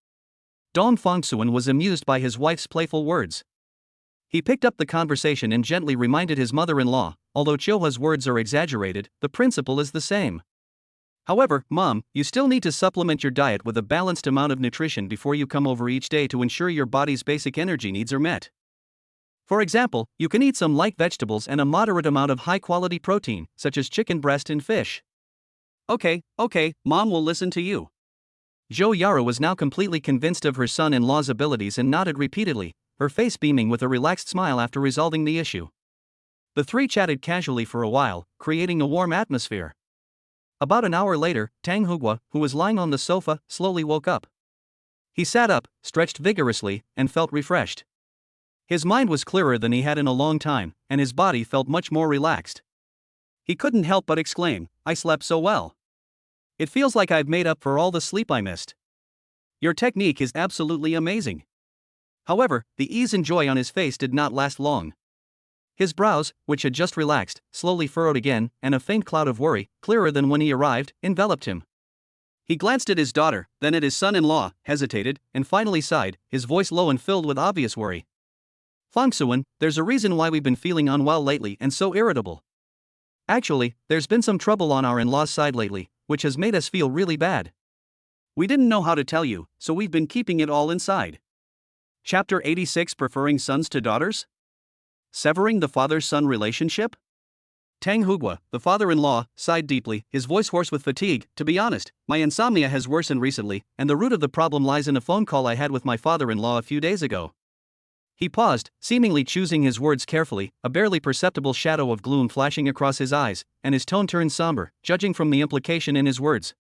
Speaker 1: Dong Fongsuan was amused by his wife's playful words. He picked up the conversation and gently reminded his mother-in-law, "Although Qiuhua's words are exaggerated, the principle is the same. However, Mom, you still need to supplement your diet with a balanced amount of nutrition before you come over each day to ensure your body's basic energy needs are met. For example, you can eat some light vegetables and a moderate amount of high-quality protein, such as chicken breast and fish." Okay, Mom will listen to you." Zhou Yaro was now completely convinced of her son-in-law's abilities and nodded repeatedly, her face beaming with a relaxed smile after resolving the issue. The three chatted casually for a while, creating a warm atmosphere. About an hour later, Tang Hugua, who was lying on the sofa, slowly woke up. He sat up, stretched vigorously, and felt refreshed. His mind was clearer than he had in a long time, and his body felt much more relaxed. He couldn't help but exclaim, "I slept so well. It feels like I've made up for all the sleep I missed. Your technique is absolutely amazing." However, the ease and joy on his face did not last long. His brows, which had just relaxed, slowly furrowed again, and a faint cloud of worry, clearer than when he arrived, enveloped him. He glanced at his daughter, then at his son-in-law, hesitated, and finally sighed, his voice low and filled with obvious worry. "Fongsuan, there's a reason why we've been feeling unwell lately and so irritable. Actually, there's been some trouble on our in-laws' side lately, which has made us feel really bad. We didn't know how to tell you, so we've been keeping it all inside." Chapter 86: Preferring Sons to Daughters? Severing the father-son relationship? Tang Hugua, the father-in-law, sighed deeply, his voice hoarse with fatigue. "To be honest, my insomnia has worsened recently, and the root of the problem lies in a phone call I had with my father-in-law a few days ago." He paused, seemingly choosing his words carefully, a barely perceptible shadow of gloom flashing across his eyes, and his tone turned somber, judging from the implication in his words.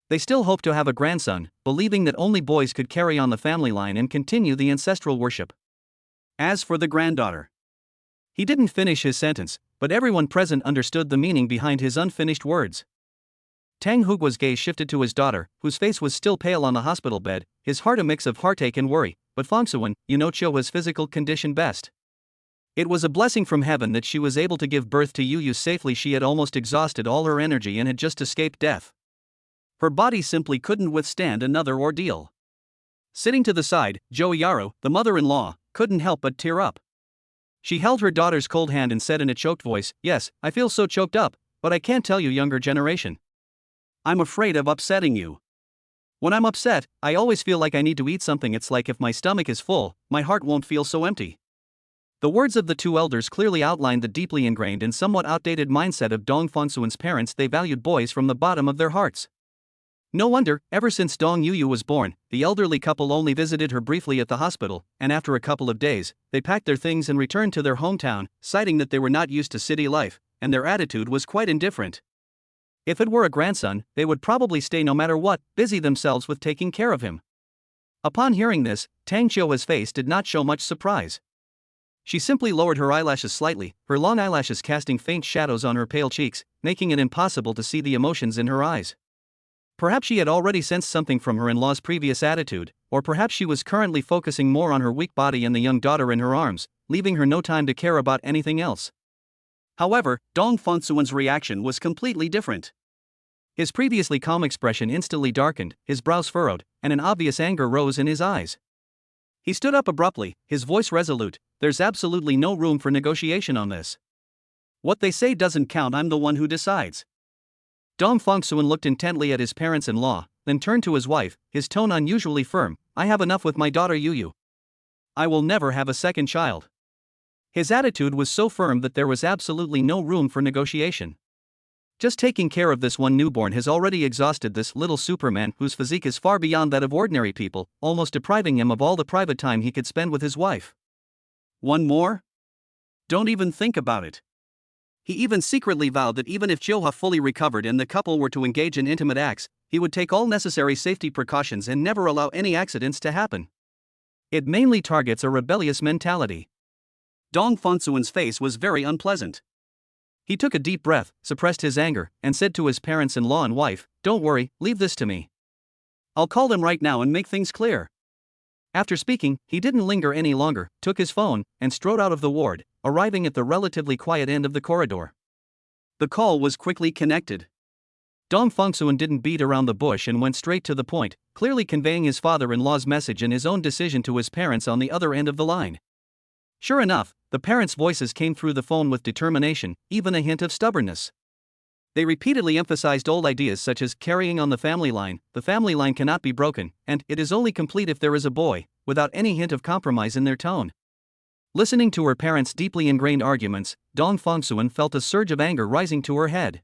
Speaker 1: They still hoped to have a grandson, believing that only boys could carry on the family line and continue the ancestral worship. As for the granddaughter. He didn't finish his sentence, but everyone present understood the meaning behind his unfinished words. Tang Hugua's gaze shifted to his daughter, whose face was still pale on the hospital bed, his heart a mix of heartache and worry. "But Fongsuan, you know Chio's physical condition best. It was a blessing from heaven that she was able to give birth to you safely. She had almost exhausted all her energy and had just escaped death. Her body simply couldn't withstand another ordeal." Sitting to the side, Zhou Yaro, the mother-in-law, couldn't help but tear up. She held her daughter's cold hand and said in a choked voice, "Yes, I feel so choked up, but I can't tell you, younger generation. I'm afraid of upsetting you. When I'm upset, I always feel like I need to eat something. It's like if my stomach is full, my heart won't feel so empty." The words of the two elders clearly outlined the deeply ingrained and somewhat outdated mindset of Dong Fongsuan's parents. They valued boys from the bottom of their hearts. No wonder, ever since Dong Yuyu was born, the elderly couple only visited her briefly at the hospital, and after a couple of days, they packed their things and returned to their hometown, citing that they were not used to city life, and their attitude was quite indifferent. If it were a grandson, they would probably stay no matter what, busy themselves with taking care of him. Upon hearing this, Tang Chio's face did not show much surprise. She simply lowered her eyelashes slightly, her long eyelashes casting faint shadows on her pale cheeks, making it impossible to see the emotions in her eyes. Perhaps she had already sensed something from her in-law's previous attitude, or perhaps she was currently focusing more on her weak body and the young daughter in her arms, leaving her no time to care about anything else. However, Dong Fongsuan's reaction was completely different. His previously calm expression instantly darkened, his brows furrowed, and an obvious anger rose in his eyes. He stood up abruptly, his voice resolute. "There's absolutely no room for negotiation on this. What they say doesn't count. I'm the one who decides." Dong Fongsuan looked intently at his parents-in-law, then turned to his wife, his tone unusually firm. "I have enough with my daughter Yuyu. I will never have a second child." His attitude was so firm that there was absolutely no room for negotiation. Just taking care of this one newborn has already exhausted this little Superman whose physique is far beyond that of ordinary people, almost depriving him of all the private time he could spend with his wife. One more? Don't even think about it. He even secretly vowed that even if Chioha fully recovered and the couple were to engage in intimate acts, he would take all necessary safety precautions and never allow any accidents to happen. It mainly targets a rebellious mentality. Dong Fongsuan's face was very unpleasant. He took a deep breath, suppressed his anger, and said to his parents-in-law and wife, "Don't worry, leave this to me. I'll call them right now and make things clear." After speaking, he didn't linger any longer, took his phone, and strode out of the ward, arriving at the relatively quiet end of the corridor. The call was quickly connected. Dong Fongsuan didn't beat around the bush and went straight to the point, clearly conveying his father-in-law's message and his own decision to his parents on the other end of the line. Sure enough, the parents' voices came through the phone with determination, even a hint of stubbornness. They repeatedly emphasized old ideas such as carrying on the family line cannot be broken, and it is only complete if there is a boy, without any hint of compromise in their tone. Listening to her parents' deeply ingrained arguments, Dong Fongsuan felt a surge of anger rising to her head.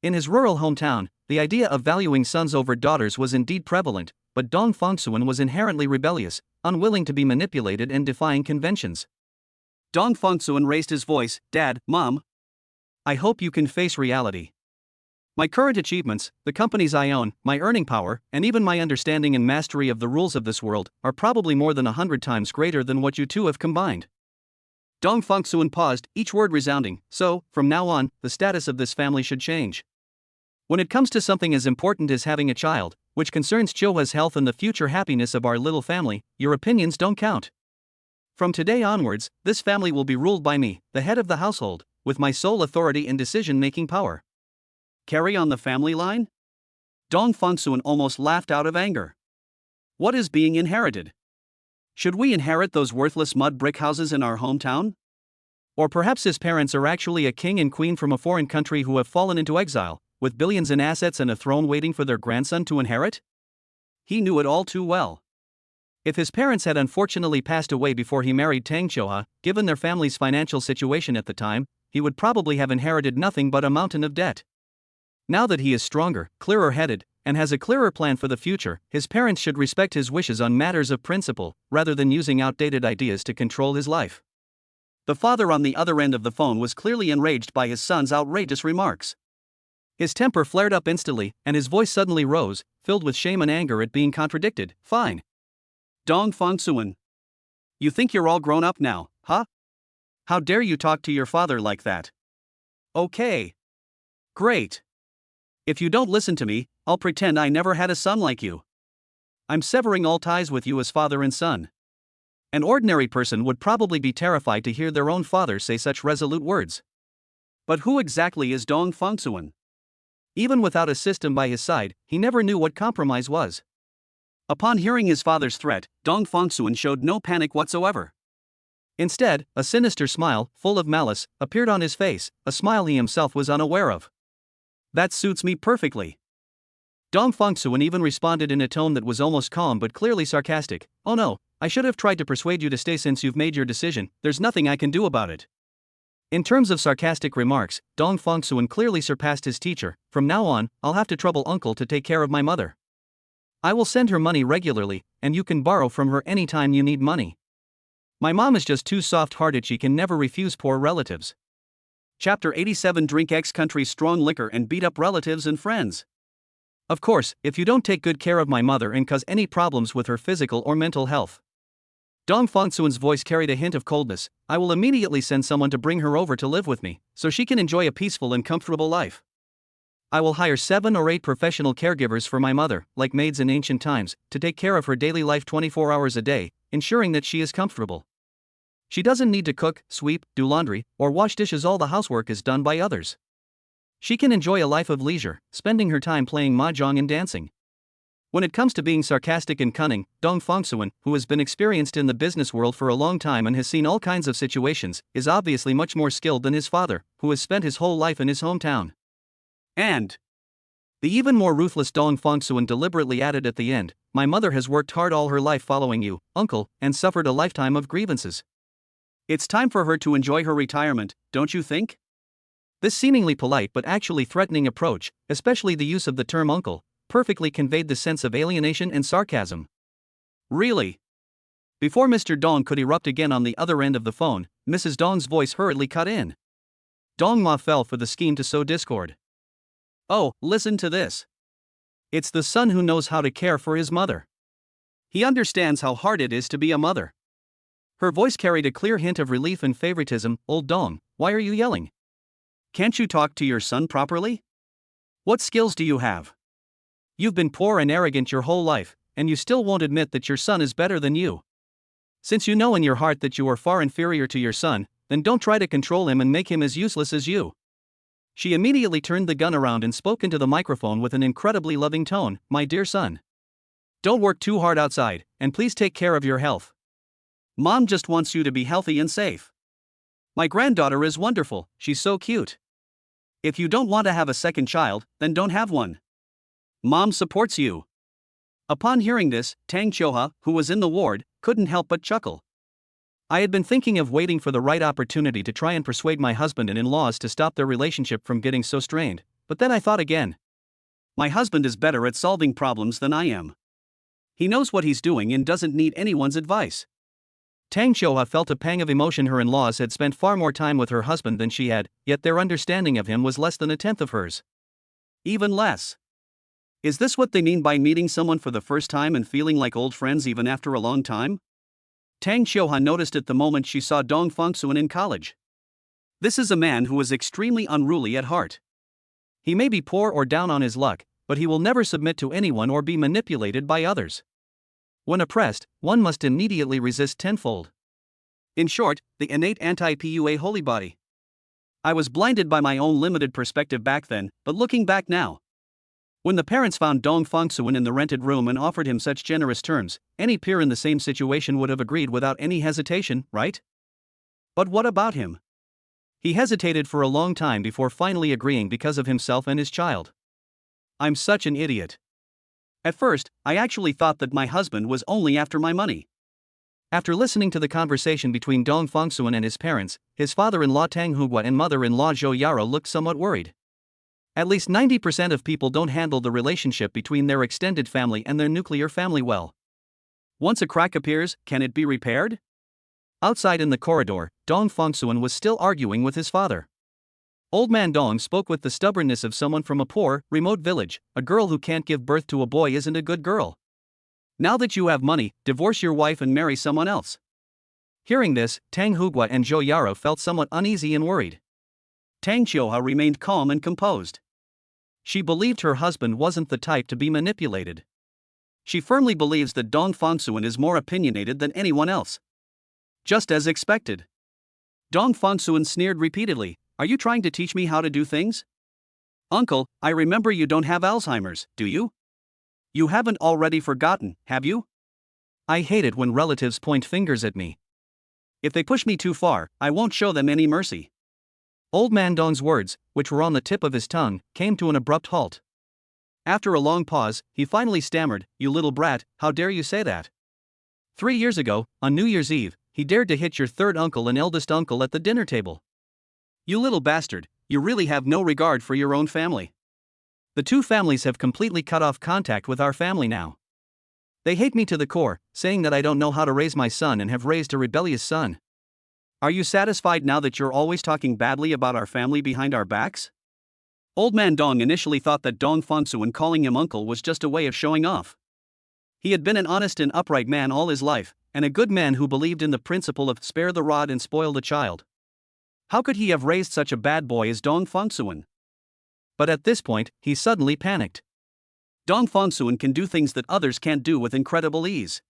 Speaker 1: In his rural hometown, the idea of valuing sons over daughters was indeed prevalent, but Dong Fongsuan was inherently rebellious, unwilling to be manipulated and defying conventions. Dong Fongsuan raised his voice, "Dad, Mom, I hope you can face reality. My current achievements, the companies I own, my earning power, and even my understanding and mastery of the rules of this world are probably more than 100 times greater than what you two have combined. Dong Fongsuan paused, each word resounding. So, from now on, the status of this family should change. When it comes to something as important as having a child, which concerns Choa's health and the future happiness of our little family, your opinions don't count. From today onwards, this family will be ruled by me, the head of the household, with my sole authority and decision-making power. Carry on the family line? Dong Fongsuan almost laughed out of anger. What is being inherited? Should we inherit those worthless mud brick houses in our hometown? Or perhaps his parents are actually a king and queen from a foreign country who have fallen into exile, with billions in assets and a throne waiting for their grandson to inherit? He knew it all too well. If his parents had unfortunately passed away before he married Tang Choha, given their family's financial situation at the time, he would probably have inherited nothing but a mountain of debt. Now that he is stronger, clearer-headed, and has a clearer plan for the future, his parents should respect his wishes on matters of principle, rather than using outdated ideas to control his life. The father on the other end of the phone was clearly enraged by his son's outrageous remarks. His temper flared up instantly, and his voice suddenly rose, filled with shame and anger at being contradicted. Fine. Dong Fongsuan. You think you're all grown up now, huh? How dare you talk to your father like that? Okay. Great. If you don't listen to me, I'll pretend I never had a son like you. I'm severing all ties with you as father and son. An ordinary person would probably be terrified to hear their own father say such resolute words. But who exactly is Dong Fongsuan? Even without a system by his side, he never knew what compromise was. Upon hearing his father's threat, Dong Fongsuan showed no panic whatsoever. Instead, a sinister smile, full of malice, appeared on his face, a smile he himself was unaware of. That suits me perfectly. Dong Fongsuan even responded in a tone that was almost calm but clearly sarcastic. Oh no, I should have tried to persuade you to stay since you've made your decision, there's nothing I can do about it. In terms of sarcastic remarks, Dong Fongsuan clearly surpassed his teacher. From now on, I'll have to trouble uncle to take care of my mother. I will send her money regularly, and you can borrow from her anytime you need money. My mom is just too soft-hearted, she can never refuse poor relatives. Chapter 87. Drink ex-country's strong liquor and beat up relatives and friends. Of course, if you don't take good care of my mother and cause any problems with her physical or mental health. Dong Fongsuan's voice carried a hint of coldness. I will immediately send someone to bring her over to live with me, so she can enjoy a peaceful and comfortable life. I will hire 7 or 8 professional caregivers for my mother, like maids in ancient times, to take care of her daily life 24 hours a day, ensuring that she is comfortable. She doesn't need to cook, sweep, do laundry, or wash dishes. All the housework is done by others. She can enjoy a life of leisure, spending her time playing mahjong and dancing. When it comes to being sarcastic and cunning, Dong Fongsuan, who has been experienced in the business world for a long time and has seen all kinds of situations, is obviously much more skilled than his father, who has spent his whole life in his hometown. And the even more ruthless Dong Fongsuan deliberately added at the end, my mother has worked hard all her life following you, uncle, and suffered a lifetime of grievances. It's time for her to enjoy her retirement, don't you think? This seemingly polite but actually threatening approach, especially the use of the term uncle, perfectly conveyed the sense of alienation and sarcasm. Really? Before Mr. Dong could erupt again on the other end of the phone, Mrs. Dong's voice hurriedly cut in. Dong Ma fell for the scheme to sow discord. Oh, listen to this. It's the son who knows how to care for his mother. He understands how hard it is to be a mother. Her voice carried a clear hint of relief and favoritism. Old Dong, why are you yelling? Can't you talk to your son properly? What skills do you have? You've been poor and arrogant your whole life, and you still won't admit that your son is better than you. Since you know in your heart that you are far inferior to your son, then don't try to control him and make him as useless as you. She immediately turned the gun around and spoke into the microphone with an incredibly loving tone. My dear son. Don't work too hard outside, and please take care of your health. Mom just wants you to be healthy and safe. My granddaughter is wonderful, she's so cute. If you don't want to have a second child, then don't have one. Mom supports you. Upon hearing this, Tang Choha, who was in the ward, couldn't help but chuckle. I had been thinking of waiting for the right opportunity to try and persuade my husband and in-laws to stop their relationship from getting so strained, but then I thought again. My husband is better at solving problems than I am. He knows what he's doing and doesn't need anyone's advice. Tang Choha felt a pang of emotion. Her in-laws had spent far more time with her husband than she had, yet their understanding of him was less than a tenth of hers. Even less. Is this what they mean by meeting someone for the first time and feeling like old friends even after a long time? Tang Xiuha noticed it the moment she saw Dong Fangsuan in college. This is a man who is extremely unruly at heart. He may be poor or down on his luck, but he will never submit to anyone or be manipulated by others. When oppressed, one must immediately resist tenfold. In short, the innate anti-PUA holy body. I was blinded by my own limited perspective back then, but looking back now. When the parents found Dong Fangsuan in the rented room and offered him such generous terms, any peer in the same situation would have agreed without any hesitation, right? But what about him? He hesitated for a long time before finally agreeing because of himself and his child. I'm such an idiot. At first, I actually thought that my husband was only after my money. After listening to the conversation between Dong Fangsuan and his parents, his father-in-law Tang Hugua and mother-in-law Zhou Yaro looked somewhat worried. At least 90% of people don't handle the relationship between their extended family and their nuclear family well. Once a crack appears, can it be repaired? Outside in the corridor, Dong Fangsuan was still arguing with his father. Old man Dong spoke with the stubbornness of someone from a poor, remote village. A girl who can't give birth to a boy isn't a good girl. Now that you have money, divorce your wife and marry someone else. Hearing this, Tang Hugua and Zhou Yaro felt somewhat uneasy and worried. Tang Xiuha remained calm and composed. She believed her husband wasn't the type to be manipulated. She firmly believes that Dong Fangsuan is more opinionated than anyone else. Just as expected. Dong Fangsuan sneered repeatedly, "Are you trying to teach me how to do things? Uncle, I remember you don't have Alzheimer's, do you? You haven't already forgotten, have you? I hate it when relatives point fingers at me. If they push me too far, I won't show them any mercy." Old man Dong's words, which were on the tip of his tongue, came to an abrupt halt. After a long pause, he finally stammered, "You little brat, how dare you say that? 3 years ago, on New Year's Eve, he dared to hit your third uncle and eldest uncle at the dinner table. You little bastard, you really have no regard for your own family. The two families have completely cut off contact with our family now. They hate me to the core, saying that I don't know how to raise my son and have raised a rebellious son. Are you satisfied now that you're always talking badly about our family behind our backs?" Old man Dong initially thought that Dong Fangsuan calling him uncle was just a way of showing off. He had been an honest and upright man all his life, and a good man who believed in the principle of spare the rod and spoil the child. How could he have raised such a bad boy as Dong Fangsuan? But at this point, he suddenly panicked. Dong Fangsuan can do things that others can't do with incredible ease.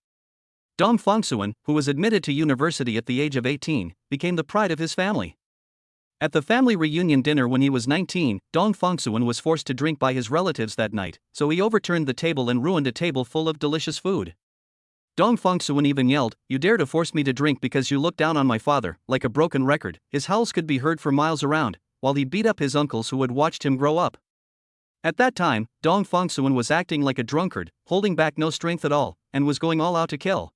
Speaker 1: Dong Fangsuan, who was admitted to university at the age of 18, became the pride of his family. At the family reunion dinner when he was 19, Dong Fangsuan was forced to drink by his relatives that night, so he overturned the table and ruined a table full of delicious food. Dong Fangsuan even yelled, "You dare to force me to drink because you look down on my father," like a broken record. His howls could be heard for miles around, while he beat up his uncles who had watched him grow up. At that time, Dong Fangsuan was acting like a drunkard, holding back no strength at all, and was going all out to kill.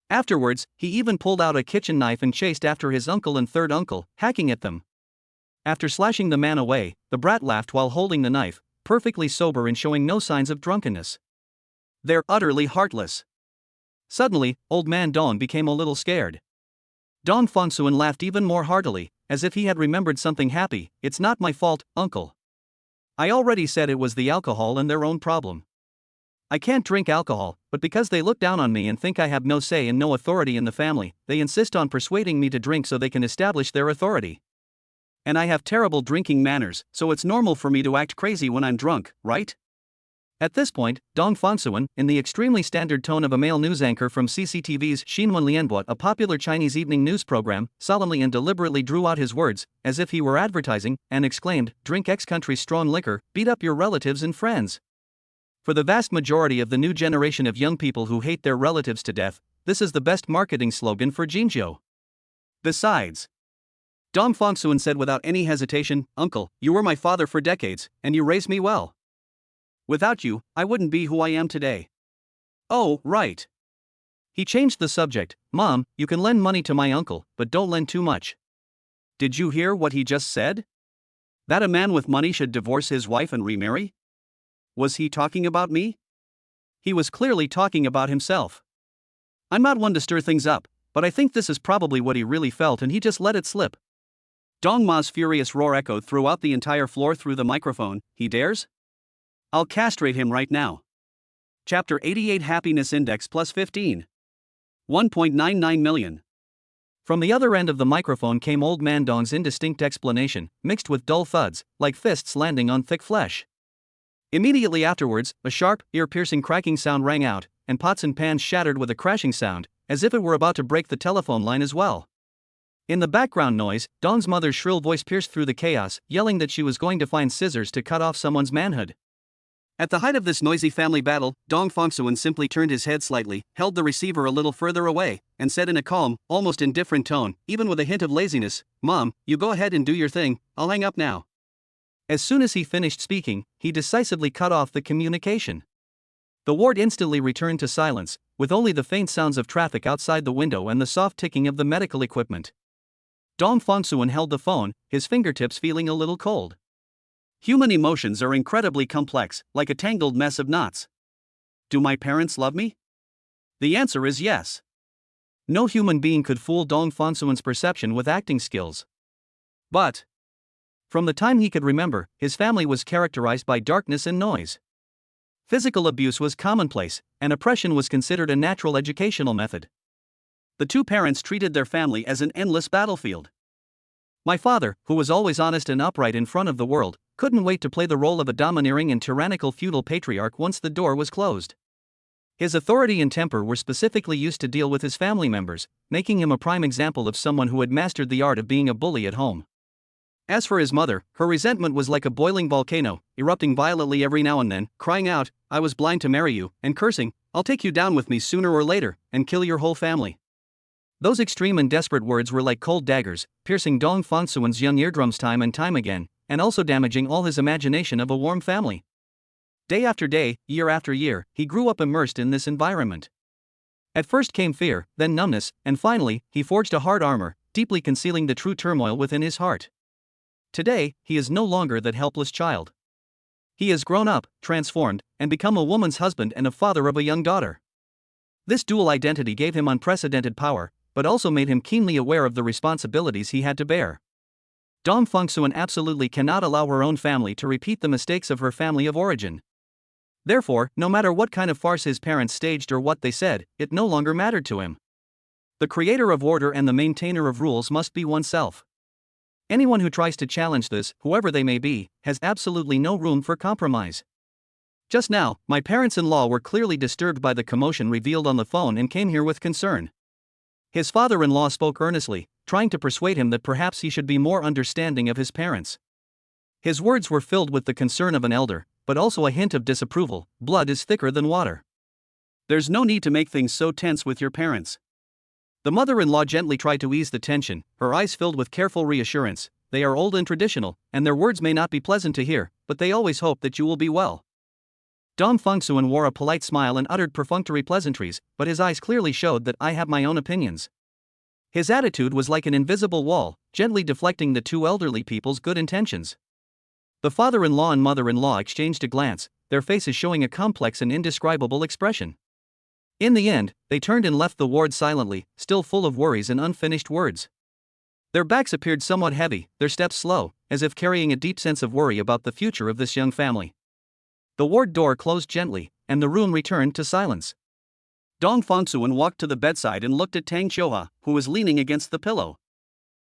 Speaker 1: Afterwards, he even pulled out a kitchen knife and chased after his uncle and third uncle, hacking at them. After slashing the man away, the brat laughed while holding the knife, perfectly sober and showing no signs of drunkenness. They're utterly heartless. Suddenly, old man Dong became a little scared. Dong Fangsuan laughed even more heartily, as if he had remembered something happy. "It's not my fault, uncle. I already said it was the alcohol and their own problem. I can't drink alcohol, but because they look down on me and think I have no say and no authority in the family, they insist on persuading me to drink so they can establish their authority. And I have terrible drinking manners, so it's normal for me to act crazy when I'm drunk, right?" At this point, Dong Fangsuan, in the extremely standard tone of a male news anchor from CCTV's Xinhua Lianbo, a popular Chinese evening news program, solemnly and deliberately drew out his words, as if he were advertising, and exclaimed, "Drink X country's strong liquor, beat up your relatives and friends." For the vast majority of the new generation of young people who hate their relatives to death, this is the best marketing slogan for Jinzhou. Besides, Dong Fangsuan said without any hesitation, "Uncle, you were my father for decades, and you raised me well. Without you, I wouldn't be who I am today." "Oh, right." He changed the subject, "Mom, you can lend money to my uncle, but don't lend too much." Did you hear what he just said? That a man with money should divorce his wife and remarry? Was he talking about me? He was clearly talking about himself. I'm not one to stir things up, but I think this is probably what he really felt and he just let it slip. Dong Ma's furious roar echoed throughout the entire floor through the microphone. "He dares? I'll castrate him right now. Chapter 88 Happiness Index plus 15. 1.99 million. From the other end of the microphone came Old Man Dong's indistinct explanation, mixed with dull thuds, like fists landing on thick flesh. Immediately afterwards, a sharp, ear-piercing cracking sound rang out, and pots and pans shattered with a crashing sound, as if it were about to break the telephone line as well. In the background noise, Dong's mother's shrill voice pierced through the chaos, yelling that she was going to find scissors to cut off someone's manhood. At the height of this noisy family battle, Dong Fongsuan simply turned his head slightly, held the receiver a little further away, and said in a calm, almost indifferent tone, even with a hint of laziness, "Mom, you go ahead and do your thing, I'll hang up now." As soon as he finished speaking, he decisively cut off the communication. The ward instantly returned to silence, with only the faint sounds of traffic outside the window and the soft ticking of the medical equipment. Dong Fongsuan held the phone, his fingertips feeling a little cold. Human emotions are incredibly complex, like a tangled mess of knots. Do my parents love me? The answer is yes. No human being could fool Dong Fongsuan's perception with acting skills. But from the time he could remember, his family was characterized by darkness and noise. Physical abuse was commonplace, and oppression was considered a natural educational method. The two parents treated their family as an endless battlefield. My father, who was always honest and upright in front of the world, couldn't wait to play the role of a domineering and tyrannical feudal patriarch once the door was closed. His authority and temper were specifically used to deal with his family members, making him a prime example of someone who had mastered the art of being a bully at home. As for his mother, her resentment was like a boiling volcano, erupting violently every now and then, crying out, "I was blind to marry you," and cursing, "I'll take you down with me sooner or later, and kill your whole family." Those extreme and desperate words were like cold daggers, piercing Dong Fongsuan's young eardrums time and time again, and also damaging all his imagination of a warm family. Day after day, year after year, he grew up immersed in this environment. At first came fear, then numbness, and finally, he forged a hard armor, deeply concealing the true turmoil within his heart. Today, he is no longer that helpless child. He has grown up, transformed, and become a woman's husband and a father of a young daughter. This dual identity gave him unprecedented power, but also made him keenly aware of the responsibilities he had to bear. Dong Fongsuan absolutely cannot allow her own family to repeat the mistakes of her family of origin. Therefore, no matter what kind of farce his parents staged or what they said, it no longer mattered to him. The creator of order and the maintainer of rules must be oneself. Anyone who tries to challenge this, whoever they may be, has absolutely no room for compromise. Just now, my parents-in-law were clearly disturbed by the commotion revealed on the phone and came here with concern. His father-in-law spoke earnestly, trying to persuade him that perhaps he should be more understanding of his parents. His words were filled with the concern of an elder, but also a hint of disapproval. Blood is thicker than water. There's no need to make things so tense with your parents. The mother-in-law gently tried to ease the tension, her eyes filled with careful reassurance. They are old and traditional, and their words may not be pleasant to hear, but they always hope that you will be well. Dong Fongsuan wore a polite smile and uttered perfunctory pleasantries, but his eyes clearly showed that I have my own opinions. His attitude was like an invisible wall, gently deflecting the two elderly people's good intentions. The father-in-law and mother-in-law exchanged a glance, their faces showing a complex and indescribable expression. In the end, they turned and left the ward silently, still full of worries and unfinished words. Their backs appeared somewhat heavy, their steps slow, as if carrying a deep sense of worry about the future of this young family. The ward door closed gently, and the room returned to silence. Dong Fongsuan walked to the bedside and looked at Tang Qiuhua, who was leaning against the pillow.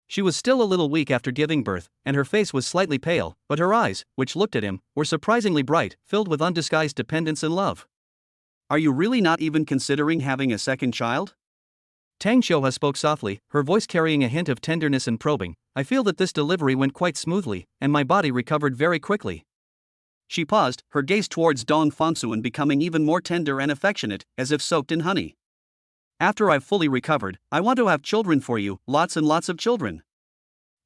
Speaker 1: She was still a little weak after giving birth, and her face was slightly pale, but her eyes, which looked at him, were surprisingly bright, filled with undisguised dependence and love. Are you really not even considering having a second child? Tang Qiuhua spoke softly, her voice carrying a hint of tenderness and probing. I feel that this delivery went quite smoothly, and my body recovered very quickly. She paused, her gaze towards Dong Fongsuan becoming even more tender and affectionate, as if soaked in honey. After I've fully recovered, I want to have children for you, lots and lots of children.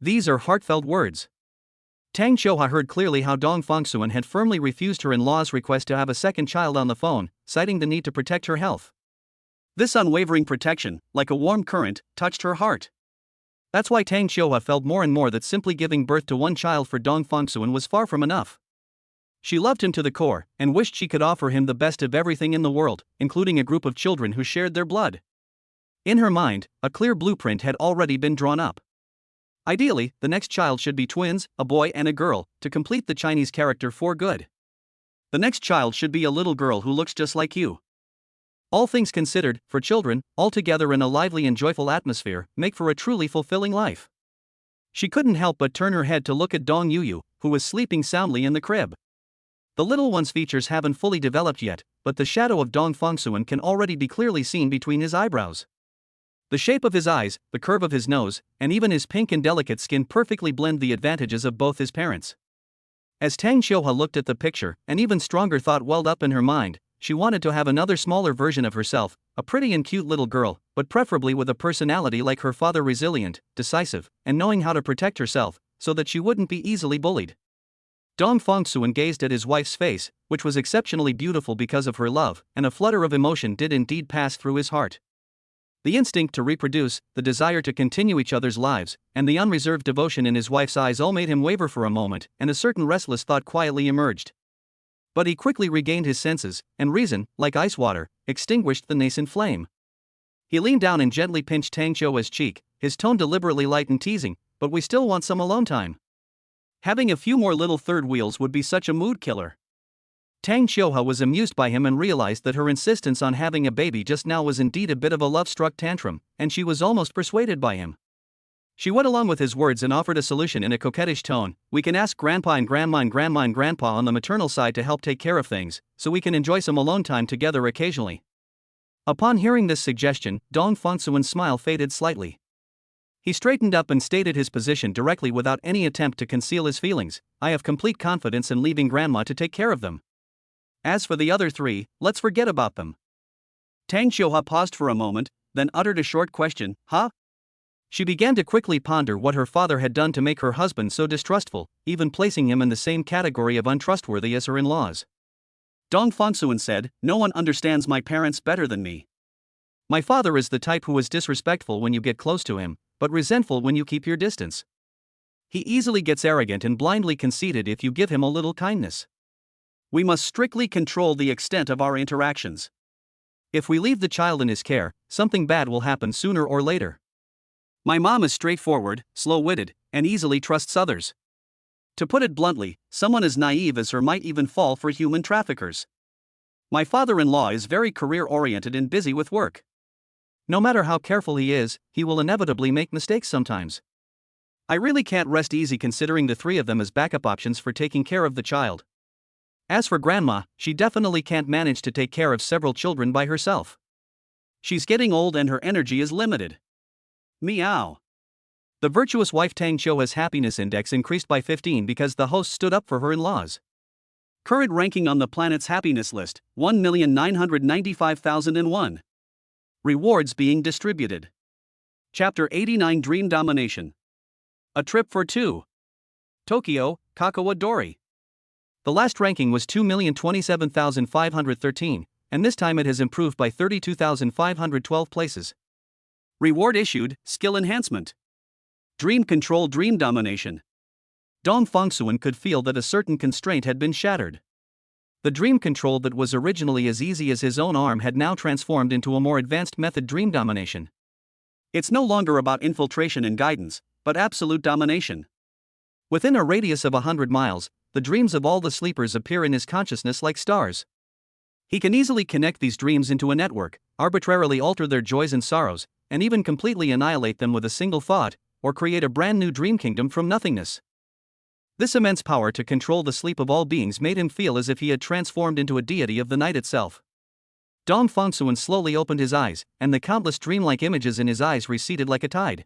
Speaker 1: These are heartfelt words. Tang Qiuhua heard clearly how Dong Fongsuan had firmly refused her in-law's request to have a second child on the phone, citing the need to protect her health. This unwavering protection, like a warm current, touched her heart. That's why Tang Qiuhua felt more and more that simply giving birth to one child for Dong Fongsuan was far from enough. She loved him to the core, and wished she could offer him the best of everything in the world, including a group of children who shared their blood. In her mind, a clear blueprint had already been drawn up. Ideally, the next child should be twins, a boy and a girl, to complete the Chinese character for good. The next child should be a little girl who looks just like you. All things considered, for children, all together in a lively and joyful atmosphere, make for a truly fulfilling life. She couldn't help but turn her head to look at Dong Yuyu, who was sleeping soundly in the crib. The little one's features haven't fully developed yet, but the shadow of Dong Fongsuan can already be clearly seen between his eyebrows. The shape of his eyes, the curve of his nose, and even his pink and delicate skin perfectly blend the advantages of both his parents. As Tang Xiuhua looked at the picture, an even stronger thought welled up in her mind. She wanted to have another smaller version of herself, a pretty and cute little girl, but preferably with a personality like her father, resilient, decisive, and knowing how to protect herself, so that she wouldn't be easily bullied. Dong Fongsuan gazed at his wife's face, which was exceptionally beautiful because of her love, and a flutter of emotion did indeed pass through his heart. The instinct to reproduce, the desire to continue each other's lives, and the unreserved devotion in his wife's eyes all made him waver for a moment, and a certain restless thought quietly emerged. But he quickly regained his senses, and reason, like ice water, extinguished the nascent flame. He leaned down and gently pinched Tang Xiuhua's cheek, his tone deliberately light and teasing. "But we still want some alone time. Having a few more little third wheels would be such a mood killer." Tang Xiuhua was amused by him and realized that her insistence on having a baby just now was indeed a bit of a love-struck tantrum, and she was almost persuaded by him. She went along with his words and offered a solution in a coquettish tone. "We can ask Grandpa and Grandma and Grandma and Grandpa on the maternal side to help take care of things, so we can enjoy some alone time together occasionally." Upon hearing this suggestion, Dong Fongsuan's smile faded slightly. He straightened up and stated his position directly without any attempt to conceal his feelings. "I have complete confidence in leaving Grandma to take care of them. As for the other three, let's forget about them." Tang Xiuhua paused for a moment, then uttered a short question. "Huh?" She began to quickly ponder what her father had done to make her husband so distrustful, even placing him in the same category of untrustworthy as her in-laws. Dong Fongsuan said, "No one understands my parents better than me. My father is the type who is disrespectful when you get close to him, but resentful when you keep your distance. He easily gets arrogant and blindly conceited if you give him a little kindness. We must strictly control the extent of our interactions. If we leave the child in his care, something bad will happen sooner or later. My mom is straightforward, slow-witted, and easily trusts others. To put it bluntly, someone as naive as her might even fall for human traffickers. My father-in-law is very career-oriented and busy with work. No matter how careful he is, he will inevitably make mistakes sometimes. I really can't rest easy considering the three of them as backup options for taking care of the child. As for Grandma, she definitely can't manage to take care of several children by herself. She's getting old and her energy is limited." Meow. The virtuous wife Tang Xiuhua's happiness index increased by 15 because the host stood up for her in-laws. Current ranking on the planet's happiness list, 1,995,001. Rewards being distributed. Chapter 89, Dream Domination. A trip for two. Tokyo, Kakawa Dori. The last ranking was 2,027,513, and this time it has improved by 32,512 places. Reward issued, Skill Enhancement. Dream Control, Dream Domination. Dong Fongsuan could feel that a certain constraint had been shattered. The dream control that was originally as easy as his own arm had now transformed into a more advanced method: dream domination. It's no longer about infiltration and guidance, but absolute domination. Within a radius of 100 miles, the dreams of all the sleepers appear in his consciousness like stars. He can easily connect these dreams into a network, arbitrarily alter their joys and sorrows, and even completely annihilate them with a single thought, or create a brand new dream kingdom from nothingness. This immense power to control the sleep of all beings made him feel as if he had transformed into a deity of the night itself. Dong Fongsuan slowly opened his eyes, and the countless dreamlike images in his eyes receded like a tide.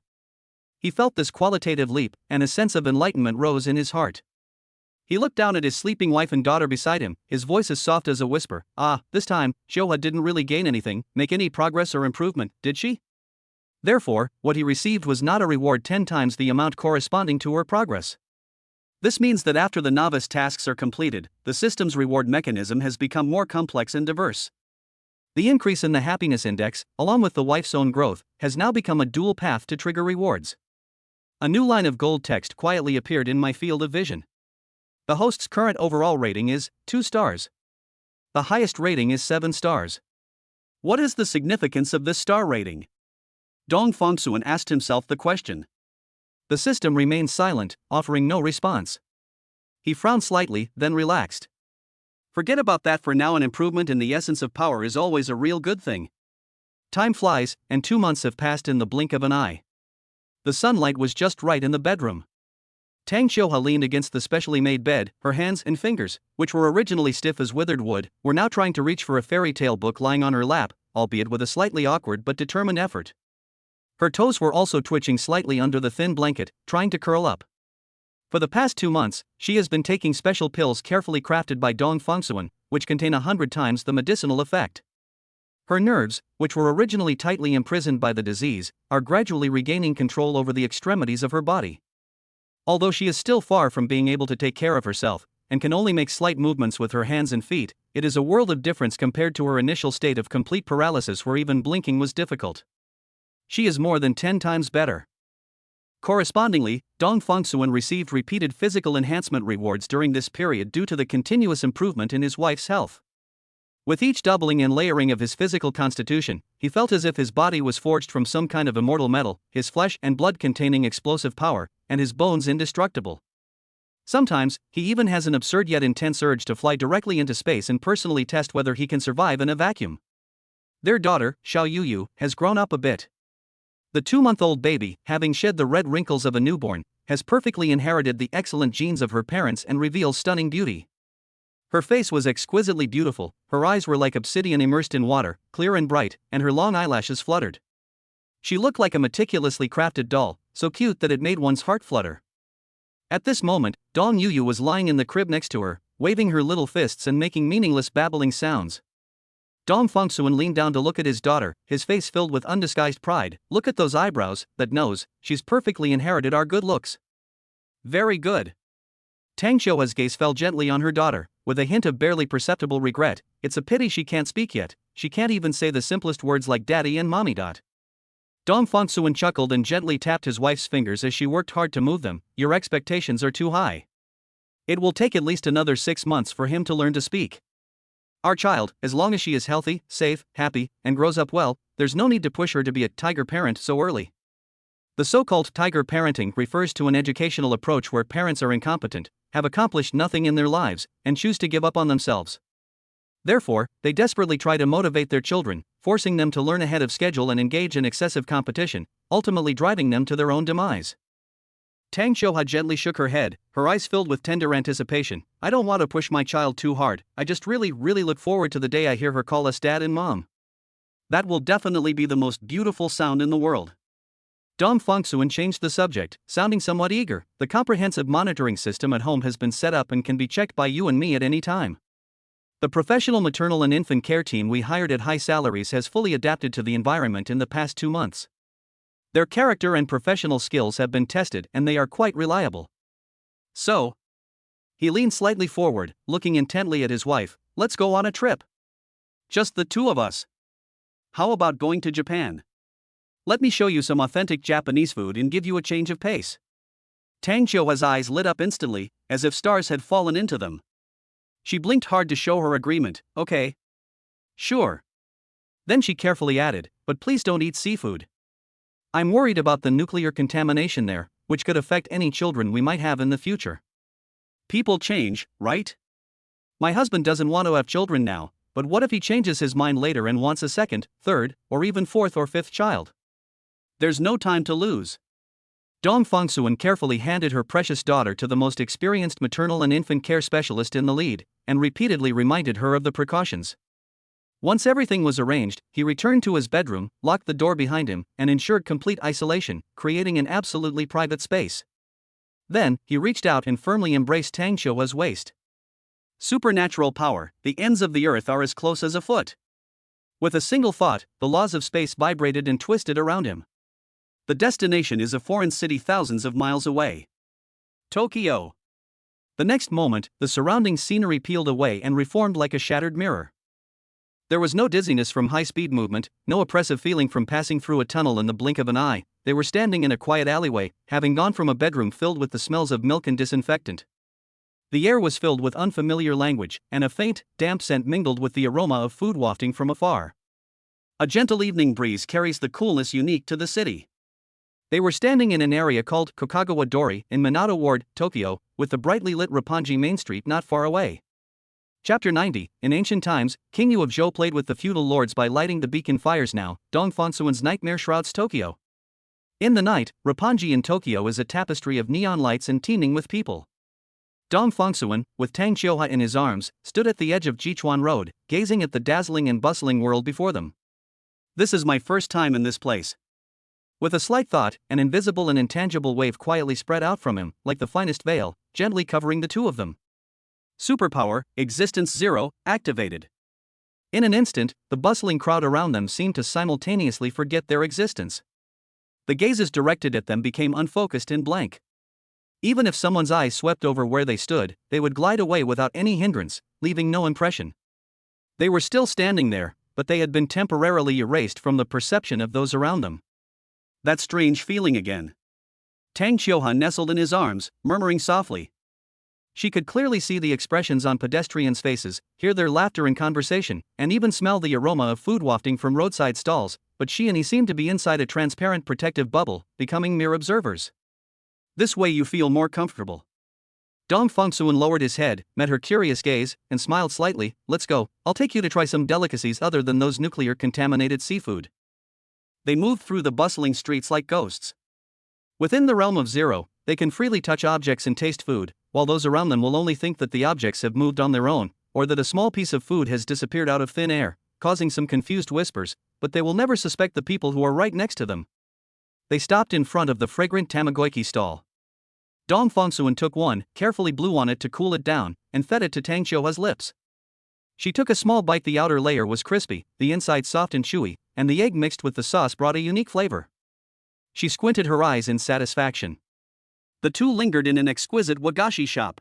Speaker 1: He felt this qualitative leap, and a sense of enlightenment rose in his heart. He looked down at his sleeping wife and daughter beside him, his voice as soft as a whisper. This time, Xiuhua didn't really gain anything, make any progress or improvement, did she? Therefore, what he received was not a reward 10 times the amount corresponding to her progress. This means that after the novice tasks are completed, the system's reward mechanism has become more complex and diverse. The increase in the happiness index, along with the wife's own growth, has now become a dual path to trigger rewards. A new line of gold text quietly appeared in my field of vision. The host's current overall rating is 2 stars. The highest rating is 7 stars. What is the significance of this star rating? Dong Fongsuan asked himself the question. The system remained silent, offering no response. He frowned slightly, then relaxed. Forget about that for now. An improvement in the essence of power is always a real good thing. Time flies, and 2 months have passed in the blink of an eye. The sunlight was just right in the bedroom. Tang Xiuhua leaned against the specially made bed, her hands and fingers, which were originally stiff as withered wood, were now trying to reach for a fairy tale book lying on her lap, albeit with a slightly awkward but determined effort. Her toes were also twitching slightly under the thin blanket, trying to curl up. For the past 2 months, she has been taking special pills carefully crafted by Dong Fengsuan, which contain 100 times the medicinal effect. Her nerves, which were originally tightly imprisoned by the disease, are gradually regaining control over the extremities of her body. Although she is still far from being able to take care of herself, and can only make slight movements with her hands and feet, it is a world of difference compared to her initial state of complete paralysis where even blinking was difficult. She is more than 10 times better. Correspondingly, Dong Fengsuan received repeated physical enhancement rewards during this period due to the continuous improvement in his wife's health. With each doubling and layering of his physical constitution, he felt as if his body was forged from some kind of immortal metal, his flesh and blood containing explosive power, and his bones indestructible. Sometimes, he even has an absurd yet intense urge to fly directly into space and personally test whether he can survive in a vacuum. Their daughter, Xiao Yuyu, has grown up a bit. The 2-month-old baby, having shed the red wrinkles of a newborn, has perfectly inherited the excellent genes of her parents and reveals stunning beauty. Her face was exquisitely beautiful, her eyes were like obsidian immersed in water, clear and bright, and her long eyelashes fluttered. She looked like a meticulously crafted doll, so cute that it made one's heart flutter. At this moment, Dong Yuyu was lying in the crib next to her, waving her little fists and making meaningless babbling sounds. Dong Fengsuan leaned down to look at his daughter, his face filled with undisguised pride. Look at those eyebrows, that nose, she's perfectly inherited our good looks. Very good. Tang Xiuhua's gaze fell gently on her daughter, with a hint of barely perceptible regret. It's a pity she can't speak yet, she can't even say the simplest words like daddy and mommy. Dong Fengsuan chuckled and gently tapped his wife's fingers as she worked hard to move them. Your expectations are too high. It will take at least another 6 months for him to learn to speak. Our child, as long as she is healthy, safe, happy, and grows up well, there's no need to push her to be a tiger parent so early. The so-called tiger parenting refers to an educational approach where parents are incompetent, have accomplished nothing in their lives, and choose to give up on themselves. Therefore, they desperately try to motivate their children, forcing them to learn ahead of schedule and engage in excessive competition, ultimately driving them to their own demise. Tang Xiuhua gently shook her head, her eyes filled with tender anticipation. I don't want to push my child too hard, I just really look forward to the day I hear her call us dad and mom. That will definitely be the most beautiful sound in the world. Dong Fengsuan changed the subject, sounding somewhat eager. The comprehensive monitoring system at home has been set up and can be checked by you and me at any time. The professional maternal and infant care team we hired at high salaries has fully adapted to the environment in the past 2 months. Their character and professional skills have been tested and they are quite reliable. So, he leaned slightly forward, looking intently at his wife. Let's go on a trip. Just the two of us. How about going to Japan? Let me show you some authentic Japanese food and give you a change of pace. Tang Xiuhua's eyes lit up instantly, as if stars had fallen into them. She blinked hard to show her agreement. Okay. Sure. Then she carefully added, but please don't eat seafood. I'm worried about the nuclear contamination there, which could affect any children we might have in the future. People change, right? My husband doesn't want to have children now, but what if he changes his mind later and wants a second, third, or even fourth or fifth child? There's no time to lose. Dong Fengsuan carefully handed her precious daughter to the most experienced maternal and infant care specialist in the lead, and repeatedly reminded her of the precautions. Once everything was arranged, he returned to his bedroom, locked the door behind him, and ensured complete isolation, creating an absolutely private space. Then, he reached out and firmly embraced Tang Xiuhua's waist. Supernatural power, the ends of the earth are as close as a foot. With a single thought, the laws of space vibrated and twisted around him. The destination is a foreign city thousands of miles away. Tokyo. The next moment, the surrounding scenery peeled away and reformed like a shattered mirror. There was no dizziness from high-speed movement, no oppressive feeling from passing through a tunnel in the blink of an eye. They were standing in a quiet alleyway, having gone from a bedroom filled with the smells of milk and disinfectant. The air was filled with unfamiliar language, and a faint, damp scent mingled with the aroma of food wafting from afar. A gentle evening breeze carries the coolness unique to the city. They were standing in an area called Kokagawa Dori in Minato Ward, Tokyo, with the brightly lit Roppongi Main Street not far away. Chapter 90. In ancient times, King Yu of Zhou played with the feudal lords by lighting the beacon fires. Now, Dong Fonsuan's nightmare shrouds Tokyo. In the night, Roppongi in Tokyo is a tapestry of neon lights and teeming with people. Dong Fongsuan, with Tang Qiuhua in his arms, stood at the edge of Jichuan Road, gazing at the dazzling and bustling world before them. This is my first time in this place. With a slight thought, an invisible and intangible wave quietly spread out from him, like the finest veil, gently covering the two of them. Superpower, Existence Zero, activated. In an instant, the bustling crowd around them seemed to simultaneously forget their existence. The gazes directed at them became unfocused and blank. Even if someone's eyes swept over where they stood, they would glide away without any hindrance, leaving no impression. They were still standing there, but they had been temporarily erased from the perception of those around them. That strange feeling again. Tang Qiuhua nestled in his arms, murmuring softly. She could clearly see the expressions on pedestrians' faces, hear their laughter and conversation, and even smell the aroma of food wafting from roadside stalls, but she and he seemed to be inside a transparent protective bubble, becoming mere observers. This way you feel more comfortable. Dong Fongsuan lowered his head, met her curious gaze, and smiled slightly. Let's go, I'll take you to try some delicacies other than those nuclear-contaminated seafood. They moved through the bustling streets like ghosts. Within the realm of Zero, they can freely touch objects and taste food, while those around them will only think that the objects have moved on their own, or that a small piece of food has disappeared out of thin air, causing some confused whispers, but they will never suspect the people who are right next to them. They stopped in front of the fragrant Tamagoyaki stall. Dong Fongsuan took one, carefully blew on it to cool it down, and fed it to Tang Qiuhua's lips. She took a small bite. The outer layer was crispy, the inside soft and chewy, and the egg mixed with the sauce brought a unique flavor. She squinted her eyes in satisfaction. The two lingered in an exquisite wagashi shop.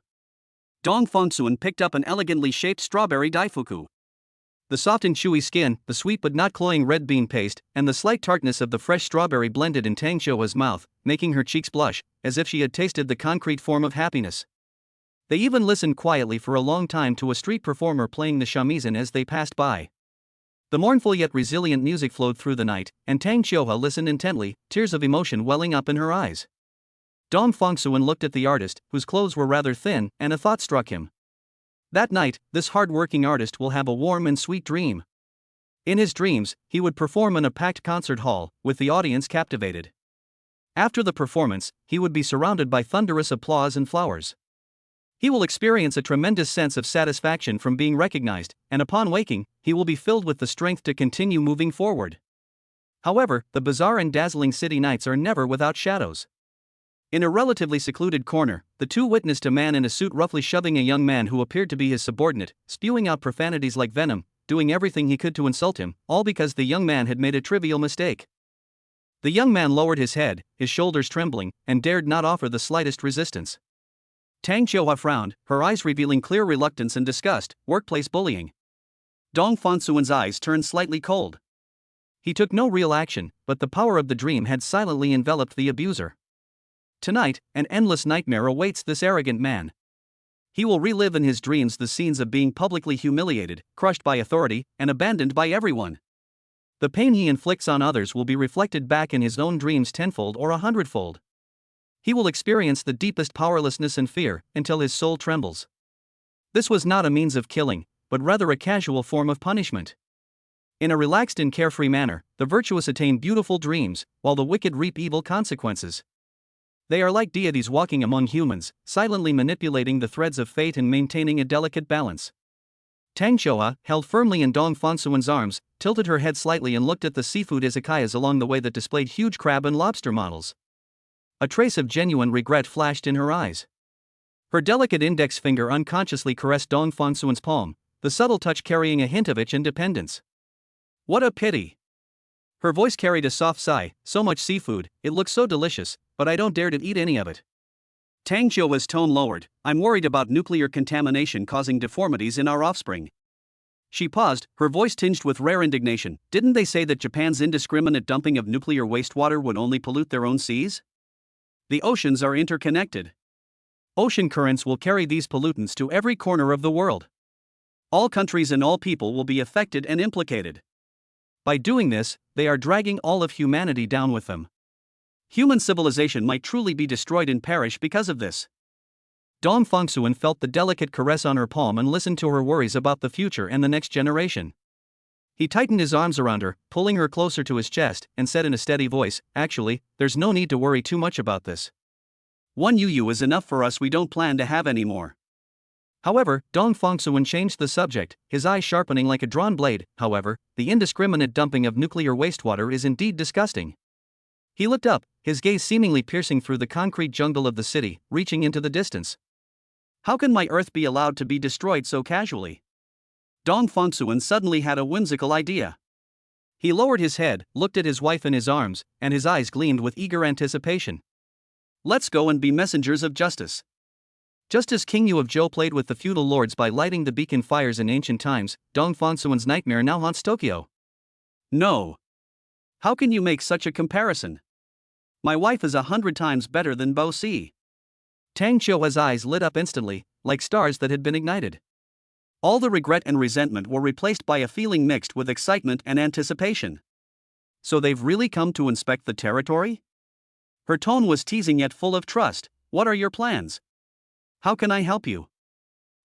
Speaker 1: Dong Fongsuan picked up an elegantly shaped strawberry daifuku. The soft and chewy skin, the sweet but not cloying red bean paste, and the slight tartness of the fresh strawberry blended in Tang Qiuhua's mouth, making her cheeks blush, as if she had tasted the concrete form of happiness. They even listened quietly for a long time to a street performer playing the shamisen as they passed by. The mournful yet resilient music flowed through the night, and Tang Qiuhua listened intently, tears of emotion welling up in her eyes. Dong Fongsuan looked at the artist, whose clothes were rather thin, and a thought struck him. That night, this hard-working artist will have a warm and sweet dream. In his dreams, he would perform in a packed concert hall, with the audience captivated. After the performance, he would be surrounded by thunderous applause and flowers. He will experience a tremendous sense of satisfaction from being recognized, and upon waking, he will be filled with the strength to continue moving forward. However, the bizarre and dazzling city nights are never without shadows. In a relatively secluded corner, the two witnessed a man in a suit roughly shoving a young man who appeared to be his subordinate, spewing out profanities like venom, doing everything he could to insult him, all because the young man had made a trivial mistake. The young man lowered his head, his shoulders trembling, and dared not offer the slightest resistance. Tang Qiuhua frowned, her eyes revealing clear reluctance and disgust. Workplace bullying. Dong Fongsuan's eyes turned slightly cold. He took no real action, but the power of the dream had silently enveloped the abuser. Tonight, an endless nightmare awaits this arrogant man. He will relive in his dreams the scenes of being publicly humiliated, crushed by authority, and abandoned by everyone. The pain he inflicts on others will be reflected back in his own dreams tenfold or 100-fold. He will experience the deepest powerlessness and fear, until his soul trembles. This was not a means of killing, but rather a casual form of punishment. In a relaxed and carefree manner, the virtuous attain beautiful dreams, while the wicked reap evil consequences. They are like deities walking among humans, silently manipulating the threads of fate and maintaining a delicate balance. Tang Qiuhua, held firmly in Dong Fongsuan's arms, tilted her head slightly and looked at the seafood izakayas along the way that displayed huge crab and lobster models. A trace of genuine regret flashed in her eyes. Her delicate index finger unconsciously caressed Dong Fongsuan's palm, the subtle touch carrying a hint of its independence. What a pity! Her voice carried a soft sigh. So much seafood, it looks so delicious, but I don't dare to eat any of it. Tang Qiuhua's tone lowered. I'm worried about nuclear contamination causing deformities in our offspring. She paused, her voice tinged with rare indignation. Didn't they say that Japan's indiscriminate dumping of nuclear wastewater would only pollute their own seas? The oceans are interconnected. Ocean currents will carry these pollutants to every corner of the world. All countries and all people will be affected and implicated. By doing this, they are dragging all of humanity down with them. Human civilization might truly be destroyed and perish because of this. Dong Fengsuan felt the delicate caress on her palm and listened to her worries about the future and the next generation. He tightened his arms around her, pulling her closer to his chest, and said in a steady voice, "Actually, there's no need to worry too much about this. One Yu is enough for us, we don't plan to have any more." However, Dong Fengsuan changed the subject, his eyes sharpening like a drawn blade. "However, the indiscriminate dumping of nuclear wastewater is indeed disgusting." He looked up, his gaze seemingly piercing through the concrete jungle of the city, reaching into the distance. "How can my Earth be allowed to be destroyed so casually?" Dong Fengsuan suddenly had a whimsical idea. He lowered his head, looked at his wife in his arms, and his eyes gleamed with eager anticipation. "Let's go and be messengers of justice. Just as King Yu of Zhou played with the feudal lords by lighting the beacon fires in ancient times, Dong Fengsuan's nightmare now haunts Tokyo." "No. How can you make such a comparison? My wife is 100 times better than Bo Si." Tang Qiuhua's eyes lit up instantly, like stars that had been ignited. All the regret and resentment were replaced by a feeling mixed with excitement and anticipation. "So they've really come to inspect the territory?" Her tone was teasing yet full of trust. "What are your plans? How can I help you?"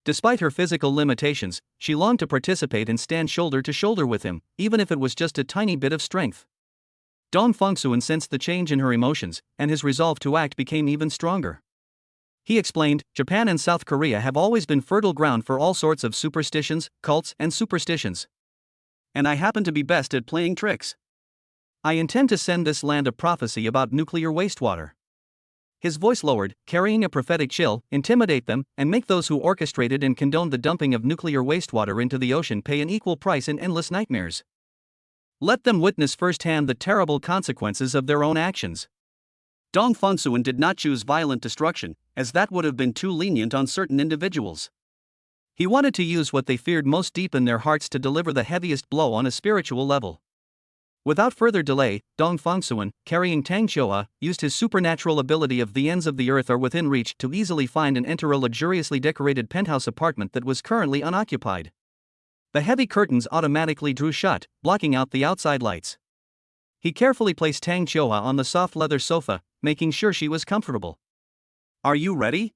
Speaker 1: Despite her physical limitations, she longed to participate and stand shoulder to shoulder with him, even if it was just a tiny bit of strength. Dong Fengsuan sensed the change in her emotions, and his resolve to act became even stronger. He explained, "Japan and South Korea have always been fertile ground for all sorts of superstitions, cults, and superstitions. And I happen to be best at playing tricks. I intend to send this land a prophecy about nuclear wastewater." His voice lowered, carrying a prophetic chill, "intimidate them, and make those who orchestrated and condoned the dumping of nuclear wastewater into the ocean pay an equal price in endless nightmares. Let them witness firsthand the terrible consequences of their own actions." Dong Fengsuan did not choose violent destruction, as that would have been too lenient on certain individuals. He wanted to use what they feared most deep in their hearts to deliver the heaviest blow on a spiritual level. Without further delay, Dong Fengsuan, carrying Tang Qiuhua, used his supernatural ability of the ends of the earth are within reach to easily find and enter a luxuriously decorated penthouse apartment that was currently unoccupied. The heavy curtains automatically drew shut, blocking out the outside lights. He carefully placed Tang Qiuhua on the soft leather sofa, making sure she was comfortable. "Are you ready?"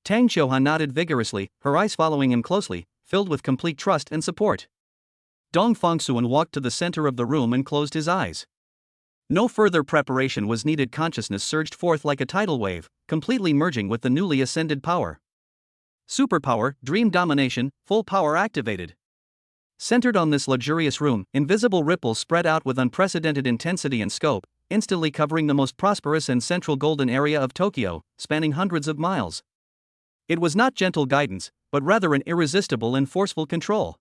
Speaker 1: Tang Qiuhua nodded vigorously, her eyes following him closely, filled with complete trust and support. Dong Fengsuan walked to the center of the room and closed his eyes. No further preparation was needed. Consciousness surged forth like a tidal wave, completely merging with the newly ascended power. Superpower, dream domination, full power activated. Centered on this luxurious room, invisible ripples spread out with unprecedented intensity and scope, instantly covering the most prosperous and central golden area of Tokyo, spanning hundreds of miles. It was not gentle guidance, but rather an irresistible and forceful control.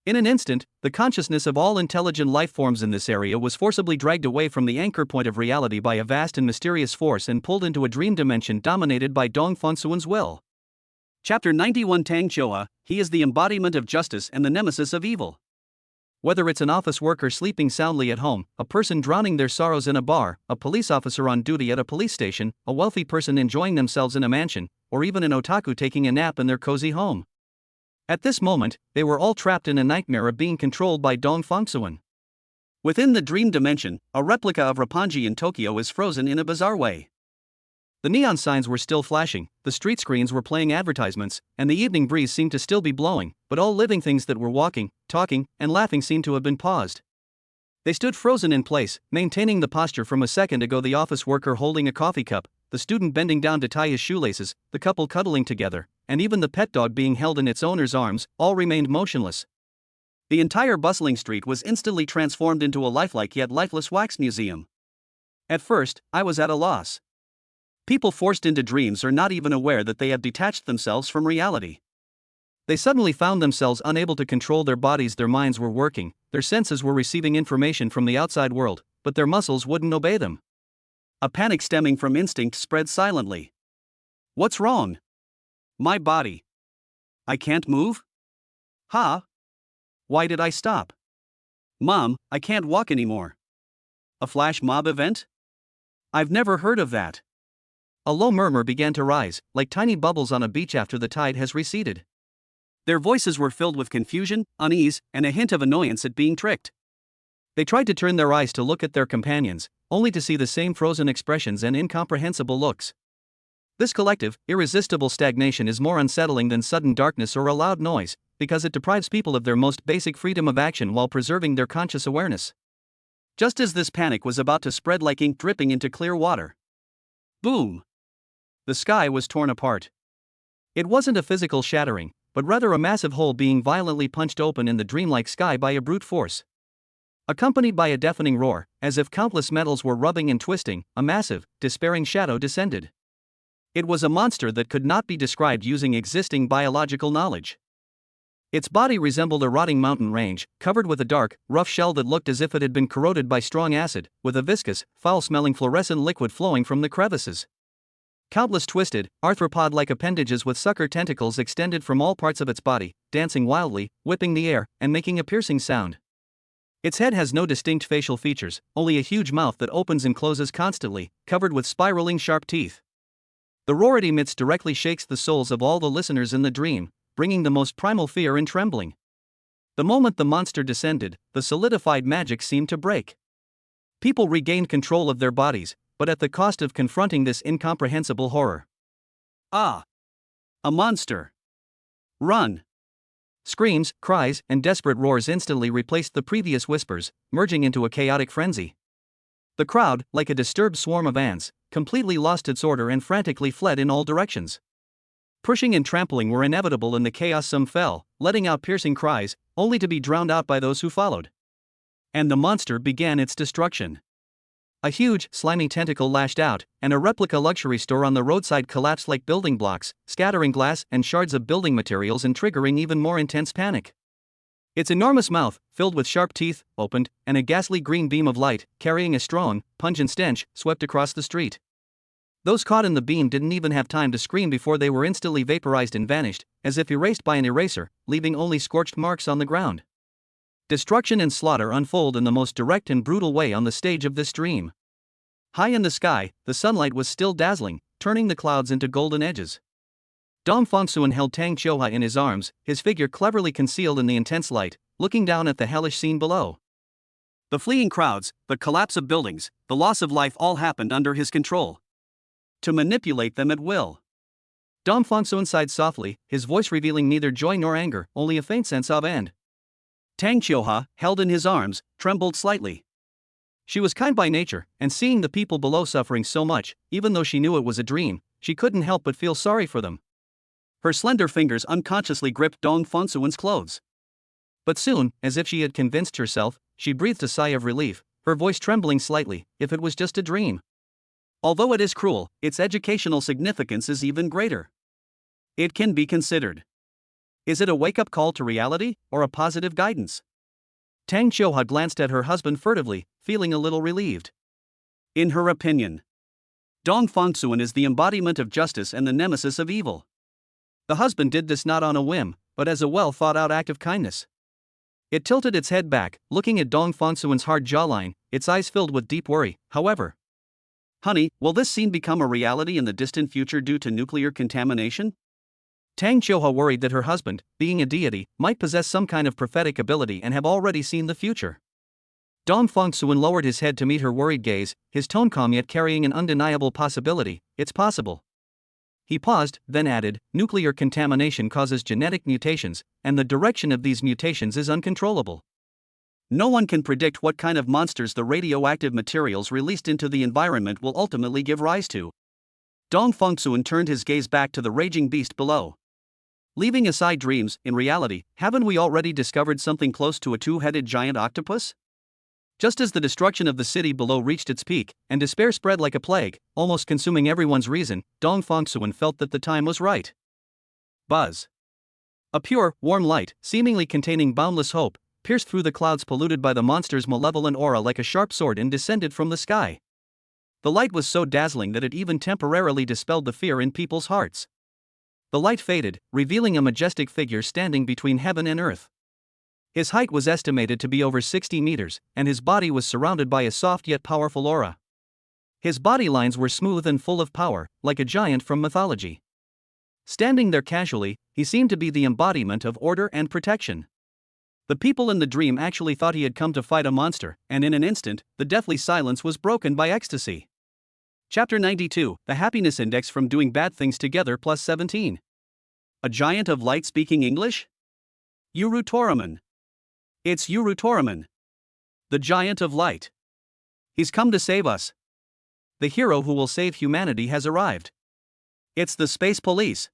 Speaker 1: In an instant, the consciousness of all intelligent life forms in this area was forcibly dragged away from the anchor point of reality by a vast and mysterious force and pulled into a dream dimension dominated by Dong Fengsuan's will. Chapter 91. Tang Qiuhua, he is the embodiment of justice and the nemesis of evil. Whether it's an office worker sleeping soundly at home, a person drowning their sorrows in a bar, a police officer on duty at a police station, a wealthy person enjoying themselves in a mansion, or even an otaku taking a nap in their cozy home. At this moment, they were all trapped in a nightmare of being controlled by Dong Fengsuan. Within the dream dimension, a replica of Roppongi in Tokyo is frozen in a bizarre way. The neon signs were still flashing, the street screens were playing advertisements, and the evening breeze seemed to still be blowing, but all living things that were walking, talking, and laughing seemed to have been paused. They stood frozen in place, maintaining the posture from a second ago. The office worker holding a coffee cup, the student bending down to tie his shoelaces, the couple cuddling together, and even the pet dog being held in its owner's arms, all remained motionless. The entire bustling street was instantly transformed into a lifelike yet lifeless wax museum. At first, I was at a loss. People forced into dreams are not even aware that they have detached themselves from reality. They suddenly found themselves unable to control their bodies. Their minds were working, their senses were receiving information from the outside world, but their muscles wouldn't obey them. A panic stemming from instinct spread silently. "What's wrong? My body. I can't move? Huh? Why did I stop? Mom, I can't walk anymore. A flash mob event? I've never heard of that." A low murmur began to rise, like tiny bubbles on a beach after the tide has receded. Their voices were filled with confusion, unease, and a hint of annoyance at being tricked. They tried to turn their eyes to look at their companions, only to see the same frozen expressions and incomprehensible looks. This collective, irresistible stagnation is more unsettling than sudden darkness or a loud noise, because it deprives people of their most basic freedom of action while preserving their conscious awareness. Just as this panic was about to spread like ink dripping into clear water. Boom! The sky was torn apart. It wasn't a physical shattering, but rather a massive hole being violently punched open in the dreamlike sky by a brute force. Accompanied by a deafening roar, as if countless metals were rubbing and twisting, a massive, despairing shadow descended. It was a monster that could not be described using existing biological knowledge. Its body resembled a rotting mountain range, covered with a dark, rough shell that looked as if it had been corroded by strong acid, with a viscous, foul-smelling fluorescent liquid flowing from the crevices. Countless twisted, arthropod-like appendages with sucker tentacles extended from all parts of its body, dancing wildly, whipping the air, and making a piercing sound. Its head has no distinct facial features, only a huge mouth that opens and closes constantly, covered with spiraling sharp teeth. The roar it emits directly shakes the souls of all the listeners in the dream, bringing the most primal fear and trembling. The moment the monster descended, the solidified magic seemed to break. People regained control of their bodies, but at the cost of confronting this incomprehensible horror. Ah! A monster! Run! Screams, cries, and desperate roars instantly replaced the previous whispers, merging into a chaotic frenzy. The crowd, like a disturbed swarm of ants, completely lost its order and frantically fled in all directions. Pushing and trampling were inevitable in the chaos. Some fell, letting out piercing cries, only to be drowned out by those who followed. And the monster began its destruction. A huge, slimy tentacle lashed out, and a replica luxury store on the roadside collapsed like building blocks, scattering glass and shards of building materials and triggering even more intense panic. Its enormous mouth, filled with sharp teeth, opened, and a ghastly green beam of light, carrying a strong, pungent stench, swept across the street. Those caught in the beam didn't even have time to scream before they were instantly vaporized and vanished, as if erased by an eraser, leaving only scorched marks on the ground. Destruction and slaughter unfold in the most direct and brutal way on the stage of this dream. High in the sky, the sunlight was still dazzling, turning the clouds into golden edges. Dong Fongsuan held Tang Qiuhua in his arms, his figure cleverly concealed in the intense light, looking down at the hellish scene below. The fleeing crowds, the collapse of buildings, the loss of life all happened under his control. To manipulate them at will. Dong Fongsuan sighed softly, his voice revealing neither joy nor anger, only a faint sense of end. Tang Qiuhua, held in his arms, trembled slightly. She was kind by nature, and seeing the people below suffering so much, even though she knew it was a dream, she couldn't help but feel sorry for them. Her slender fingers unconsciously gripped Dong Fongsuan's clothes. But soon, as if she had convinced herself, she breathed a sigh of relief, her voice trembling slightly. If it was just a dream. Although it is cruel, its educational significance is even greater. It can be considered. Is it a wake-up call to reality, or a positive guidance? Tang Qiuhua glanced at her husband furtively, feeling a little relieved. In her opinion, Dong Fongsuan is the embodiment of justice and the nemesis of evil. The husband did this not on a whim, but as a well-thought-out act of kindness. It tilted its head back, looking at Dong Fongsuan's hard jawline, its eyes filled with deep worry. However, honey, will this scene become a reality in the distant future due to nuclear contamination? Tang Qiuhua worried that her husband, being a deity, might possess some kind of prophetic ability and have already seen the future. Dong Fongsuan lowered his head to meet her worried gaze, his tone calm yet carrying an undeniable possibility. It's possible. He paused, then added, nuclear contamination causes genetic mutations, and the direction of these mutations is uncontrollable. No one can predict what kind of monsters the radioactive materials released into the environment will ultimately give rise to. Dong Fongsuan turned his gaze back to the raging beast below. Leaving aside dreams, in reality, haven't we already discovered something close to a two-headed giant octopus? Just as the destruction of the city below reached its peak, and despair spread like a plague, almost consuming everyone's reason, Dong Fongsuan felt that the time was right. Buzz. A pure, warm light, seemingly containing boundless hope, pierced through the clouds polluted by the monster's malevolent aura like a sharp sword and descended from the sky. The light was so dazzling that it even temporarily dispelled the fear in people's hearts. The light faded, revealing a majestic figure standing between heaven and earth. His height was estimated to be over 60 meters, and his body was surrounded by a soft yet powerful aura. His body lines were smooth and full of power, like a giant from mythology. Standing there casually, he seemed to be the embodiment of order and protection. The people in the dream actually thought he had come to fight a monster, and in an instant, the deathly silence was broken by ecstasy. Chapter 92, The Happiness Index from Doing Bad Things Together plus 17. A giant of light speaking English? Uru Toraman. It's Uru Toraman, the giant of light. He's come to save us. The hero who will save humanity has arrived. It's the space police.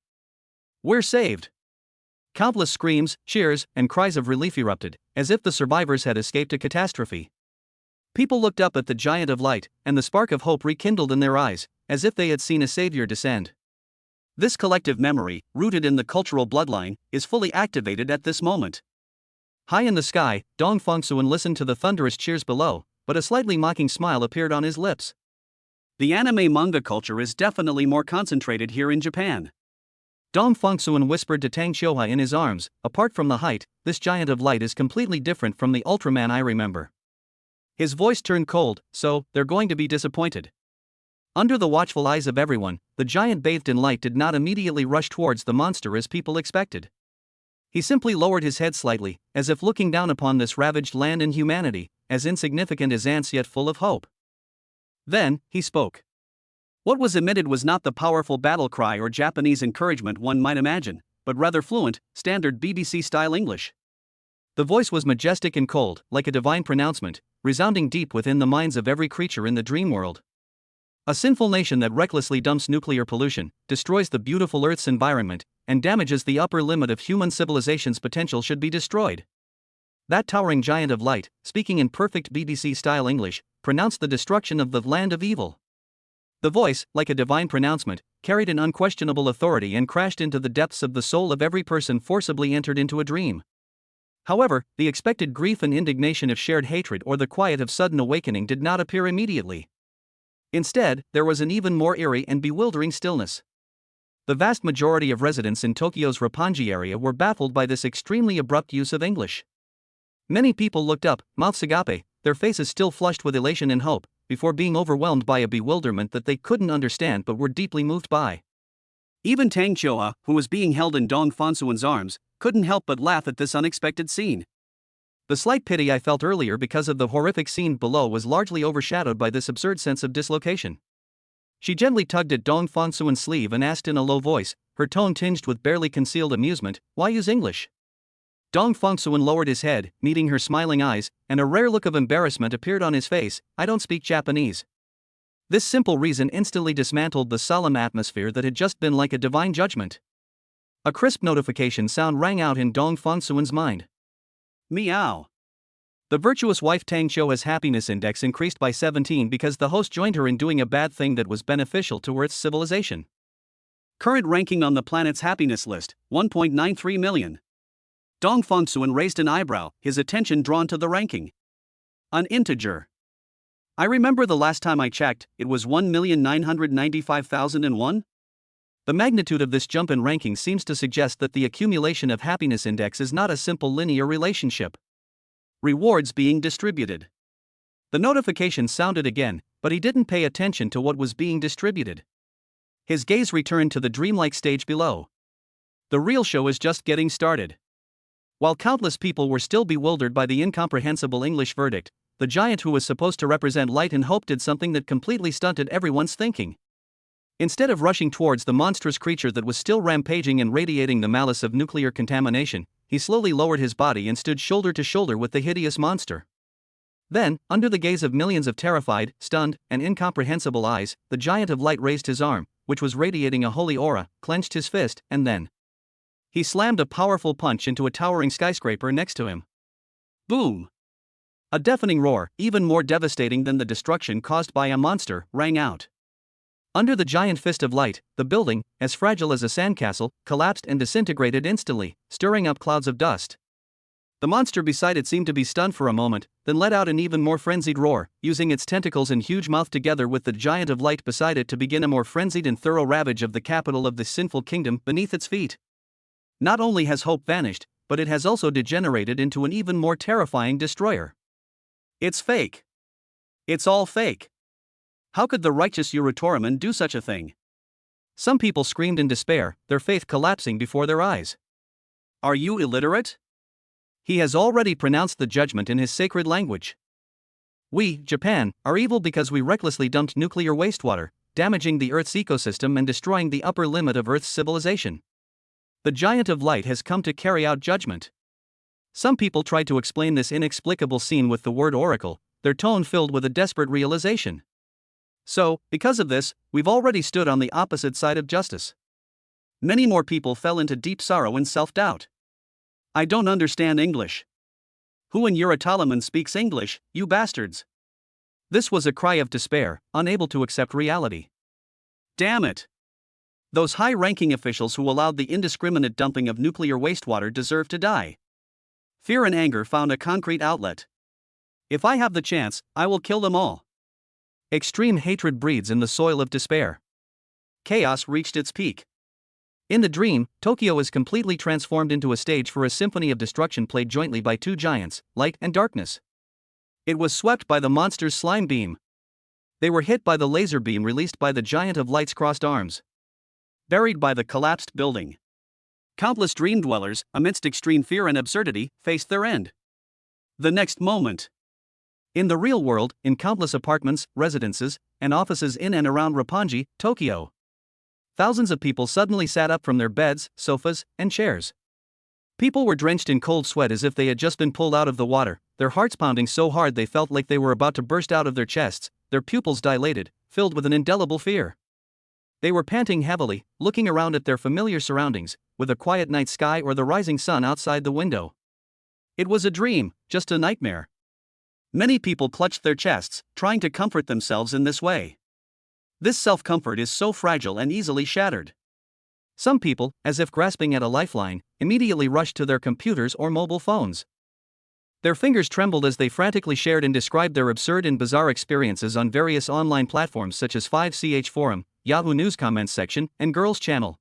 Speaker 1: We're saved. Countless screams, cheers, and cries of relief erupted, as if the survivors had escaped a catastrophe. People looked up at the giant of light, and the spark of hope rekindled in their eyes, as if they had seen a savior descend. This collective memory, rooted in the cultural bloodline, is fully activated at this moment. High in the sky, Dong Fongsuan listened to the thunderous cheers below, but a slightly mocking smile appeared on his lips. The anime manga culture is definitely more concentrated here in Japan. Dong Fongsuan whispered to Tang Xiuhua in his arms, apart from the height, this giant of light is completely different from the Ultraman I remember. His voice turned cold, so, they're going to be disappointed. Under the watchful eyes of everyone, the giant bathed in light did not immediately rush towards the monster as people expected. He simply lowered his head slightly, as if looking down upon this ravaged land and humanity, as insignificant as ants yet full of hope. Then, he spoke. What was emitted was not the powerful battle cry or Japanese encouragement one might imagine, but rather fluent, standard BBC-style English. The voice was majestic and cold, like a divine pronouncement, resounding deep within the minds of every creature in the dream world. A sinful nation that recklessly dumps nuclear pollution, destroys the beautiful Earth's environment, and damages the upper limit of human civilization's potential should be destroyed. That towering giant of light, speaking in perfect BBC-style English, pronounced the destruction of the land of evil. The voice, like a divine pronouncement, carried an unquestionable authority and crashed into the depths of the soul of every person forcibly entered into a dream. However, the expected grief and indignation of shared hatred or the quiet of sudden awakening did not appear immediately. Instead, there was an even more eerie and bewildering stillness. The vast majority of residents in Tokyo's Roppongi area were baffled by this extremely abrupt use of English. Many people looked up, mouths agape, their faces still flushed with elation and hope, before being overwhelmed by a bewilderment that they couldn't understand but were deeply moved by. Even Tang Xiuhua, who was being held in Dong Fongsuan's arms, couldn't help but laugh at this unexpected scene. The slight pity I felt earlier because of the horrific scene below was largely overshadowed by this absurd sense of dislocation. She gently tugged at Dong Fongsuan's sleeve and asked in a low voice, her tone tinged with barely concealed amusement, "Why use English?" Dong Fongsuan lowered his head, meeting her smiling eyes, and a rare look of embarrassment appeared on his face. "I don't speak Japanese." This simple reason instantly dismantled the solemn atmosphere that had just been like a divine judgment. A crisp notification sound rang out in Dong Fongsuan's mind. Meow. The Virtuous Wife Tang Xiuhua's happiness index increased by 17 because the host joined her in doing a bad thing that was beneficial to Earth's civilization. Current ranking on the planet's happiness list, 1.93 million. Dong Fongsuan raised an eyebrow, his attention drawn to the ranking. An integer. I remember the last time I checked, it was 1,995,001? The magnitude of this jump in ranking seems to suggest that the accumulation of happiness index is not a simple linear relationship. Rewards being distributed. The notification sounded again, but he didn't pay attention to what was being distributed. His gaze returned to the dreamlike stage below. The real show is just getting started. While countless people were still bewildered by the incomprehensible English verdict, the giant who was supposed to represent light and hope did something that completely stunted everyone's thinking. Instead of rushing towards the monstrous creature that was still rampaging and radiating the malice of nuclear contamination, he slowly lowered his body and stood shoulder to shoulder with the hideous monster. Then, under the gaze of millions of terrified, stunned, and incomprehensible eyes, the giant of light raised his arm, which was radiating a holy aura, clenched his fist, and then he slammed a powerful punch into a towering skyscraper next to him. Boom! A deafening roar, even more devastating than the destruction caused by a monster, rang out. Under the giant fist of light, the building, as fragile as a sandcastle, collapsed and disintegrated instantly, stirring up clouds of dust. The monster beside it seemed to be stunned for a moment, then let out an even more frenzied roar, using its tentacles and huge mouth together with the giant of light beside it to begin a more frenzied and thorough ravage of the capital of the sinful kingdom beneath its feet. Not only has hope vanished, but it has also degenerated into an even more terrifying destroyer. It's fake. It's all fake. How could the righteous Urutoraman do such a thing? Some people screamed in despair, their faith collapsing before their eyes. Are you illiterate? He has already pronounced the judgment in his sacred language. We, Japan, are evil because we recklessly dumped nuclear wastewater, damaging the Earth's ecosystem and destroying the upper limit of Earth's civilization. The giant of light has come to carry out judgment. Some people try to explain this inexplicable scene with the word oracle, their tone filled with a desperate realization. So, because of this, we've already stood on the opposite side of justice. Many more people fell into deep sorrow and self-doubt. I don't understand English. Who in Eurotalaman speaks English, you bastards? This was a cry of despair, unable to accept reality. Damn it! Those high-ranking officials who allowed the indiscriminate dumping of nuclear wastewater deserve to die. Fear and anger found a concrete outlet. If I have the chance, I will kill them all. Extreme hatred breeds in the soil of despair. Chaos reached its peak. In the dream, Tokyo is completely transformed into a stage for a symphony of destruction played jointly by two giants, light and darkness. It was swept by the monster's slime beam. They were hit by the laser beam released by the giant of light's crossed arms. Buried by the collapsed building. Countless dream dwellers, amidst extreme fear and absurdity, faced their end. The next moment. In the real world, in countless apartments, residences, and offices in and around Roppongi, Tokyo, thousands of people suddenly sat up from their beds, sofas, and chairs. People were drenched in cold sweat as if they had just been pulled out of the water, their hearts pounding so hard they felt like they were about to burst out of their chests, their pupils dilated, filled with an indelible fear. They were panting heavily, looking around at their familiar surroundings, with a quiet night sky or the rising sun outside the window. It was a dream, just a nightmare. Many people clutched their chests, trying to comfort themselves in this way. This self-comfort is so fragile and easily shattered. Some people, as if grasping at a lifeline, immediately rushed to their computers or mobile phones. Their fingers trembled as they frantically shared and described their absurd and bizarre experiences on various online platforms such as 5ch Forum, Yahoo News comments section, and Girls Channel.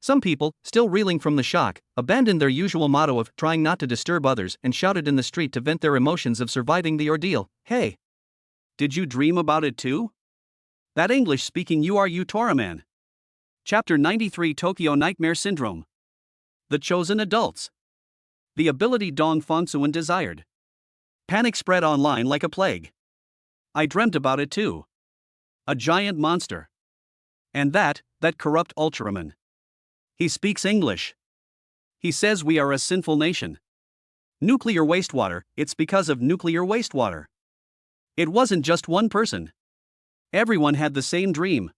Speaker 1: Some people, still reeling from the shock, abandoned their usual motto of trying not to disturb others and shouted in the street to vent their emotions of surviving the ordeal. Hey! Did you dream about it too? That English-speaking Toraman. Chapter 93 Tokyo Nightmare Syndrome. The Chosen Adults. The ability Dong Fongsuan desired. Panic spread online like a plague. I dreamt about it too. A giant monster. And that corrupt Ultraman. He speaks English. He says we are a sinful nation. Nuclear wastewater, it's because of nuclear wastewater. It wasn't just one person. Everyone had the same dream.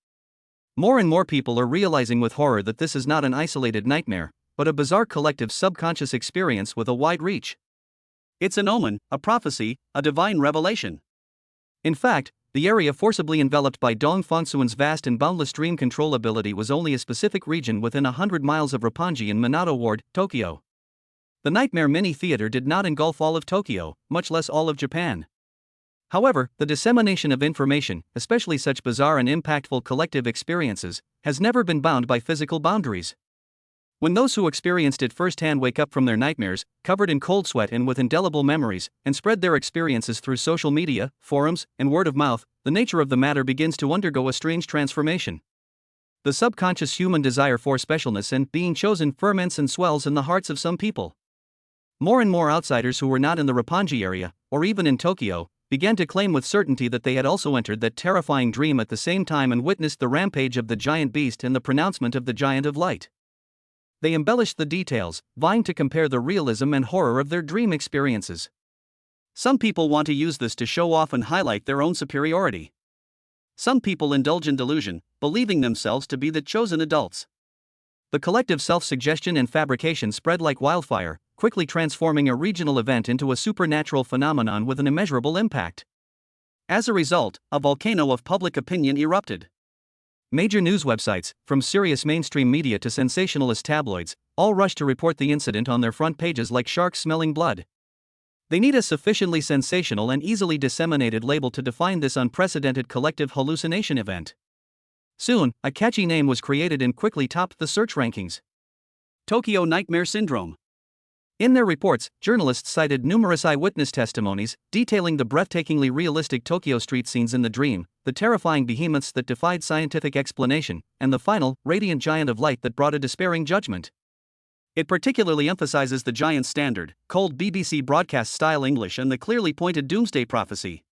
Speaker 1: More and more people are realizing with horror that this is not an isolated nightmare, but a bizarre collective subconscious experience with a wide reach. It's an omen, a prophecy, a divine revelation. In fact, the area forcibly enveloped by Dong Fongsuan's vast and boundless dream control ability was only a specific region within 100 miles of Roppongi in Minato Ward, Tokyo. The Nightmare Mini Theater did not engulf all of Tokyo, much less all of Japan. However, the dissemination of information, especially such bizarre and impactful collective experiences, has never been bound by physical boundaries. When those who experienced it firsthand wake up from their nightmares, covered in cold sweat and with indelible memories, and spread their experiences through social media, forums, and word of mouth, the nature of the matter begins to undergo a strange transformation. The subconscious human desire for specialness and being chosen ferments and swells in the hearts of some people. More and more outsiders who were not in the Roppongi area, or even in Tokyo, began to claim with certainty that they had also entered that terrifying dream at the same time and witnessed the rampage of the giant beast and the pronouncement of the giant of light. They embellished the details, vying to compare the realism and horror of their dream experiences. Some people want to use this to show off and highlight their own superiority. Some people indulge in delusion, believing themselves to be the chosen adults. The collective self-suggestion and fabrication spread like wildfire, quickly transforming a regional event into a supernatural phenomenon with an immeasurable impact. As a result, a volcano of public opinion erupted. Major news websites, from serious mainstream media to sensationalist tabloids, all rushed to report the incident on their front pages like sharks smelling blood. They need a sufficiently sensational and easily disseminated label to define this unprecedented collective hallucination event. Soon, a catchy name was created and quickly topped the search rankings. Tokyo Nightmare Syndrome. In their reports, journalists cited numerous eyewitness testimonies, detailing the breathtakingly realistic Tokyo street scenes in the dream, the terrifying behemoths that defied scientific explanation, and the final, radiant giant of light that brought a despairing judgment. It particularly emphasizes the giant's standard, cold BBC broadcast-style English and the clearly pointed doomsday prophecy.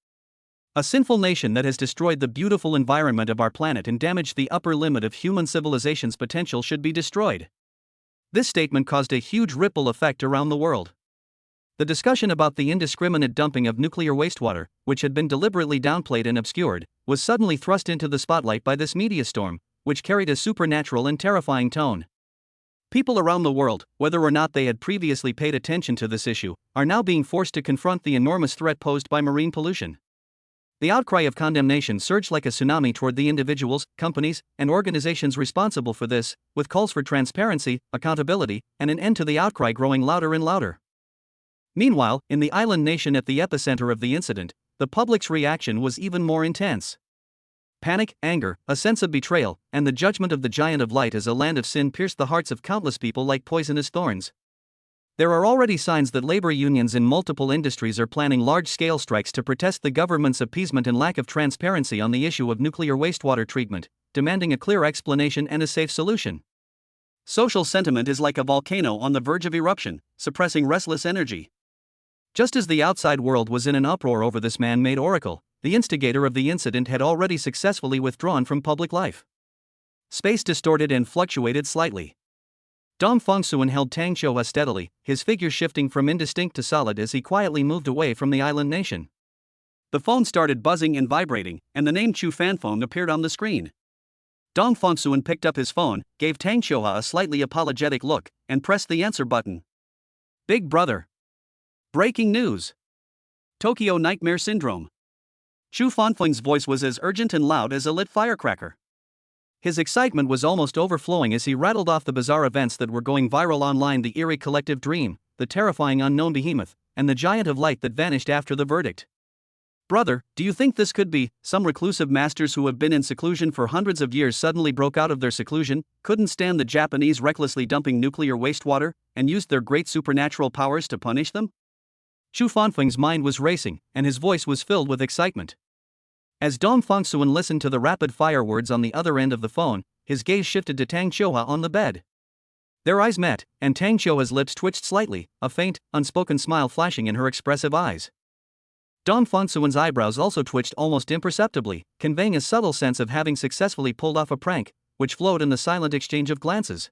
Speaker 1: A sinful nation that has destroyed the beautiful environment of our planet and damaged the upper limit of human civilization's potential should be destroyed. This statement caused a huge ripple effect around the world. The discussion about the indiscriminate dumping of nuclear wastewater, which had been deliberately downplayed and obscured, was suddenly thrust into the spotlight by this media storm, which carried a supernatural and terrifying tone. People around the world, whether or not they had previously paid attention to this issue, are now being forced to confront the enormous threat posed by marine pollution. The outcry of condemnation surged like a tsunami toward the individuals, companies, and organizations responsible for this, with calls for transparency, accountability, and an end to the outcry growing louder and louder. Meanwhile, in the island nation at the epicenter of the incident, the public's reaction was even more intense. Panic, anger, a sense of betrayal, and the judgment of the giant of light as a land of sin pierced the hearts of countless people like poisonous thorns. There are already signs that labor unions in multiple industries are planning large-scale strikes to protest the government's appeasement and lack of transparency on the issue of nuclear wastewater treatment, demanding a clear explanation and a safe solution. Social sentiment is like a volcano on the verge of eruption, suppressing restless energy. Just as the outside world was in an uproar over this man-made oracle, the instigator of the incident had already successfully withdrawn from public life. Space distorted and fluctuated slightly. Dong Fongsuan held Tang Qiuhua steadily, his figure shifting from indistinct to solid as he quietly moved away from the island nation. The phone started buzzing and vibrating, and the name Chu Fanfeng appeared on the screen. Dong Fongsuan picked up his phone, gave Tang Qiuhua a slightly apologetic look, and pressed the answer button. Big brother. Breaking news. Tokyo Nightmare Syndrome. Chu Fanfeng's voice was as urgent and loud as a lit firecracker. His excitement was almost overflowing as he rattled off the bizarre events that were going viral online: the eerie collective dream, the terrifying unknown behemoth, and the giant of light that vanished after the verdict. Brother, do you think this could be? Some reclusive masters who have been in seclusion for hundreds of years suddenly broke out of their seclusion, couldn't stand the Japanese recklessly dumping nuclear wastewater, and used their great supernatural powers to punish them? Chu Fanfeng's mind was racing, and his voice was filled with excitement. As Dong Fongsuan listened to the rapid-fire words on the other end of the phone, his gaze shifted to Tang Qiuhua on the bed. Their eyes met, and Tang Qiuhua's lips twitched slightly, a faint, unspoken smile flashing in her expressive eyes. Dong Fongsuan's eyebrows also twitched almost imperceptibly, conveying a subtle sense of having successfully pulled off a prank, which flowed in the silent exchange of glances.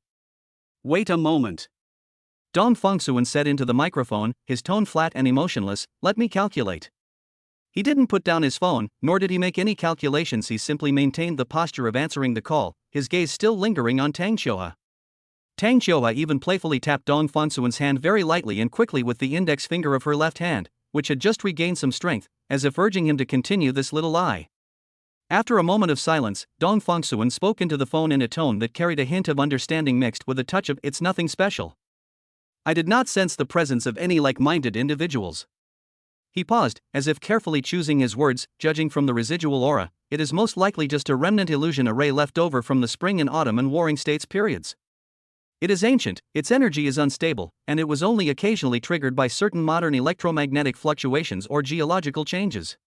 Speaker 1: Wait a moment. Dong Fongsuan said into the microphone, his tone flat and emotionless, let me calculate. He didn't put down his phone, nor did he make any calculations. He simply maintained the posture of answering the call, his gaze still lingering on Tang Qiuhua. Tang Qiuhua even playfully tapped Dong Fongsuan's hand very lightly and quickly with the index finger of her left hand, which had just regained some strength, as if urging him to continue this little lie. After a moment of silence, Dong Fongsuan spoke into the phone in a tone that carried a hint of understanding mixed with a touch of "it's nothing special." I did not sense the presence of any like-minded individuals. He paused, as if carefully choosing his words, judging from the residual aura. It is most likely just a remnant illusion array left over from the spring and autumn and warring states periods. It is ancient, its energy is unstable, and it was only occasionally triggered by certain modern electromagnetic fluctuations or geological changes.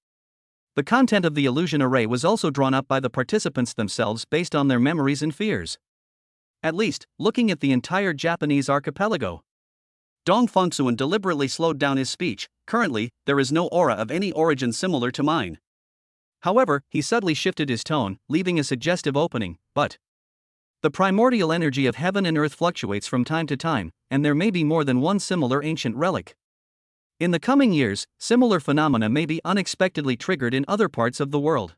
Speaker 1: The content of the illusion array was also drawn up by the participants themselves based on their memories and fears. At least, looking at the entire Japanese archipelago. Dong Fongsuan deliberately slowed down his speech. Currently, there is no aura of any origin similar to mine. However, he subtly shifted his tone, leaving a suggestive opening, but the primordial energy of heaven and earth fluctuates from time to time, and there may be more than one similar ancient relic. In the coming years, similar phenomena may be unexpectedly triggered in other parts of the world.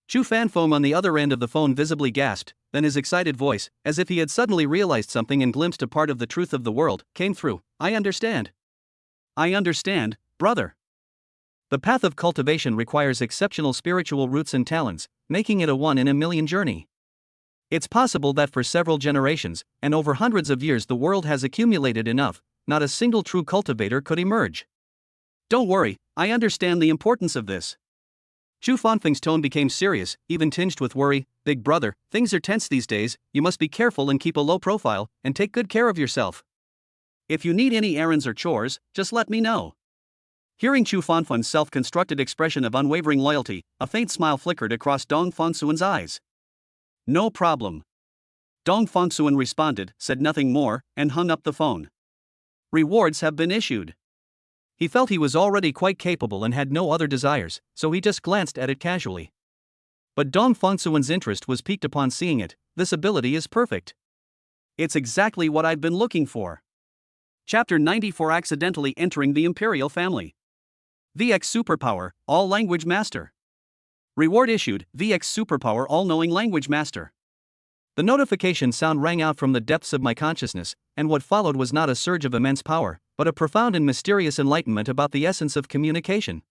Speaker 1: Chu Fanfeng on the other end of the phone visibly gasped, then his excited voice, as if he had suddenly realized something and glimpsed a part of the truth of the world, came through. I understand. I understand, brother. The path of cultivation requires exceptional spiritual roots and talents, making it a one-in-a-million journey. It's possible that for several generations, and over hundreds of years, the world has accumulated enough, not a single true cultivator could emerge. Don't worry, I understand the importance of this. Chu Fanfeng's tone became serious, even tinged with worry. Big brother, things are tense these days, you must be careful and keep a low profile, and take good care of yourself. If you need any errands or chores, just let me know. Hearing Chu Fanfeng's self-constructed expression of unwavering loyalty, a faint smile flickered across Dong Fongsuan's eyes. No problem. Dong Fongsuan responded, said nothing more, and hung up the phone. Rewards have been issued. He felt he was already quite capable and had no other desires, so he just glanced at it casually. But Dong Fengsuan's interest was piqued upon seeing it. This ability is perfect. It's exactly what I've been looking for. Chapter 94: Accidentally Entering the Imperial Family. VX Superpower, All Language Master. Reward issued, VX Superpower All Knowing Language Master. The notification sound rang out from the depths of my consciousness, and what followed was not a surge of immense power, but a profound and mysterious enlightenment about the essence of communication.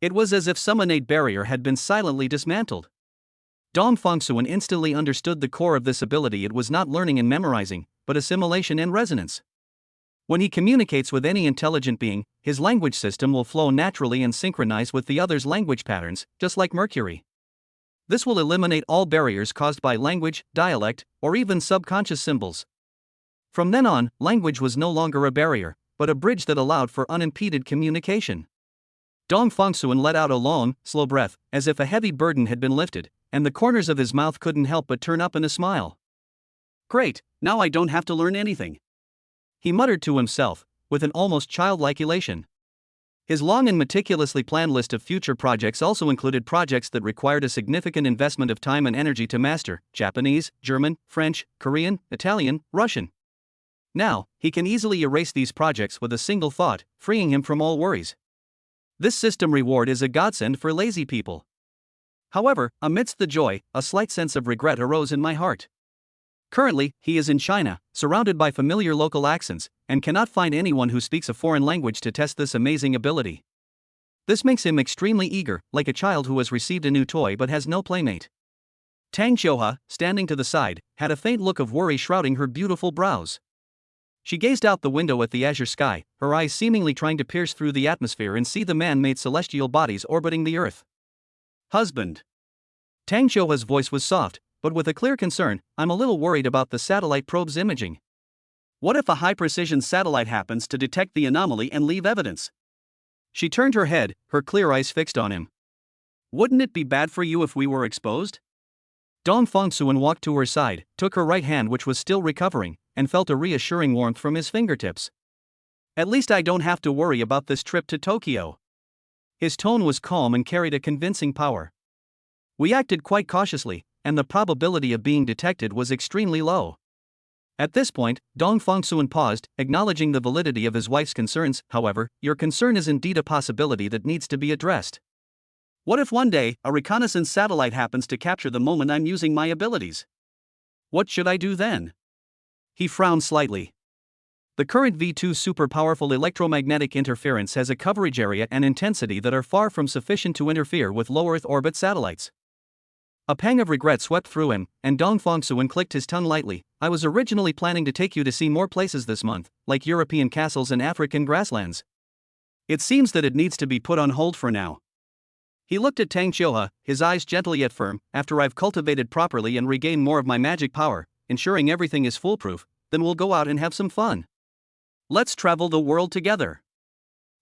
Speaker 1: It was as if some innate barrier had been silently dismantled. Dong Fengsuan instantly understood the core of this ability. It was not learning and memorizing, but assimilation and resonance. When he communicates with any intelligent being, his language system will flow naturally and synchronize with the other's language patterns, just like Mercury. This will eliminate all barriers caused by language, dialect, or even subconscious symbols. From then on, language was no longer a barrier, but a bridge that allowed for unimpeded communication. Dong Fengsuan let out a long, slow breath, as if a heavy burden had been lifted, and the corners of his mouth couldn't help but turn up in a smile. Great, now I don't have to learn anything, he muttered to himself, with an almost childlike elation. His long and meticulously planned list of future projects also included projects that required a significant investment of time and energy to master: Japanese, German, French, Korean, Italian, Russian. Now, he can easily erase these projects with a single thought, freeing him from all worries. This system reward is a godsend for lazy people. However, amidst the joy, a slight sense of regret arose in my heart. Currently, he is in China, surrounded by familiar local accents, and cannot find anyone who speaks a foreign language to test this amazing ability. This makes him extremely eager, like a child who has received a new toy but has no playmate. Tang Xiuhe, standing to the side, had a faint look of worry shrouding her beautiful brows. She gazed out the window at the azure sky, her eyes seemingly trying to pierce through the atmosphere and see the man-made celestial bodies orbiting the earth. Husband. Tang Xiuhe's voice was soft, but with a clear concern. I'm a little worried about the satellite probe's imaging. What if a high-precision satellite happens to detect the anomaly and leave evidence? She turned her head, her clear eyes fixed on him. Wouldn't it be bad for you if we were exposed? Dong Fengsuan walked to her side, took her right hand, which was still recovering, and felt a reassuring warmth from his fingertips. At least I don't have to worry about this trip to Tokyo. His tone was calm and carried a convincing power. We acted quite cautiously, and the probability of being detected was extremely low. At this point, Dong Fengsuan paused, acknowledging the validity of his wife's concerns. However, your concern is indeed a possibility that needs to be addressed. What if one day, a reconnaissance satellite happens to capture the moment I'm using my abilities? What should I do then? He frowned slightly. The current V2 super-powerful electromagnetic interference has a coverage area and intensity that are far from sufficient to interfere with low Earth orbit satellites. A pang of regret swept through him, and Dong Fengsuan clicked his tongue lightly. I was originally planning to take you to see more places this month, like European castles and African grasslands. It seems that it needs to be put on hold for now. He looked at Tang Xiuhe, his eyes gentle yet firm. After I've cultivated properly and regained more of my magic power, ensuring everything is foolproof, then we'll go out and have some fun. Let's travel the world together.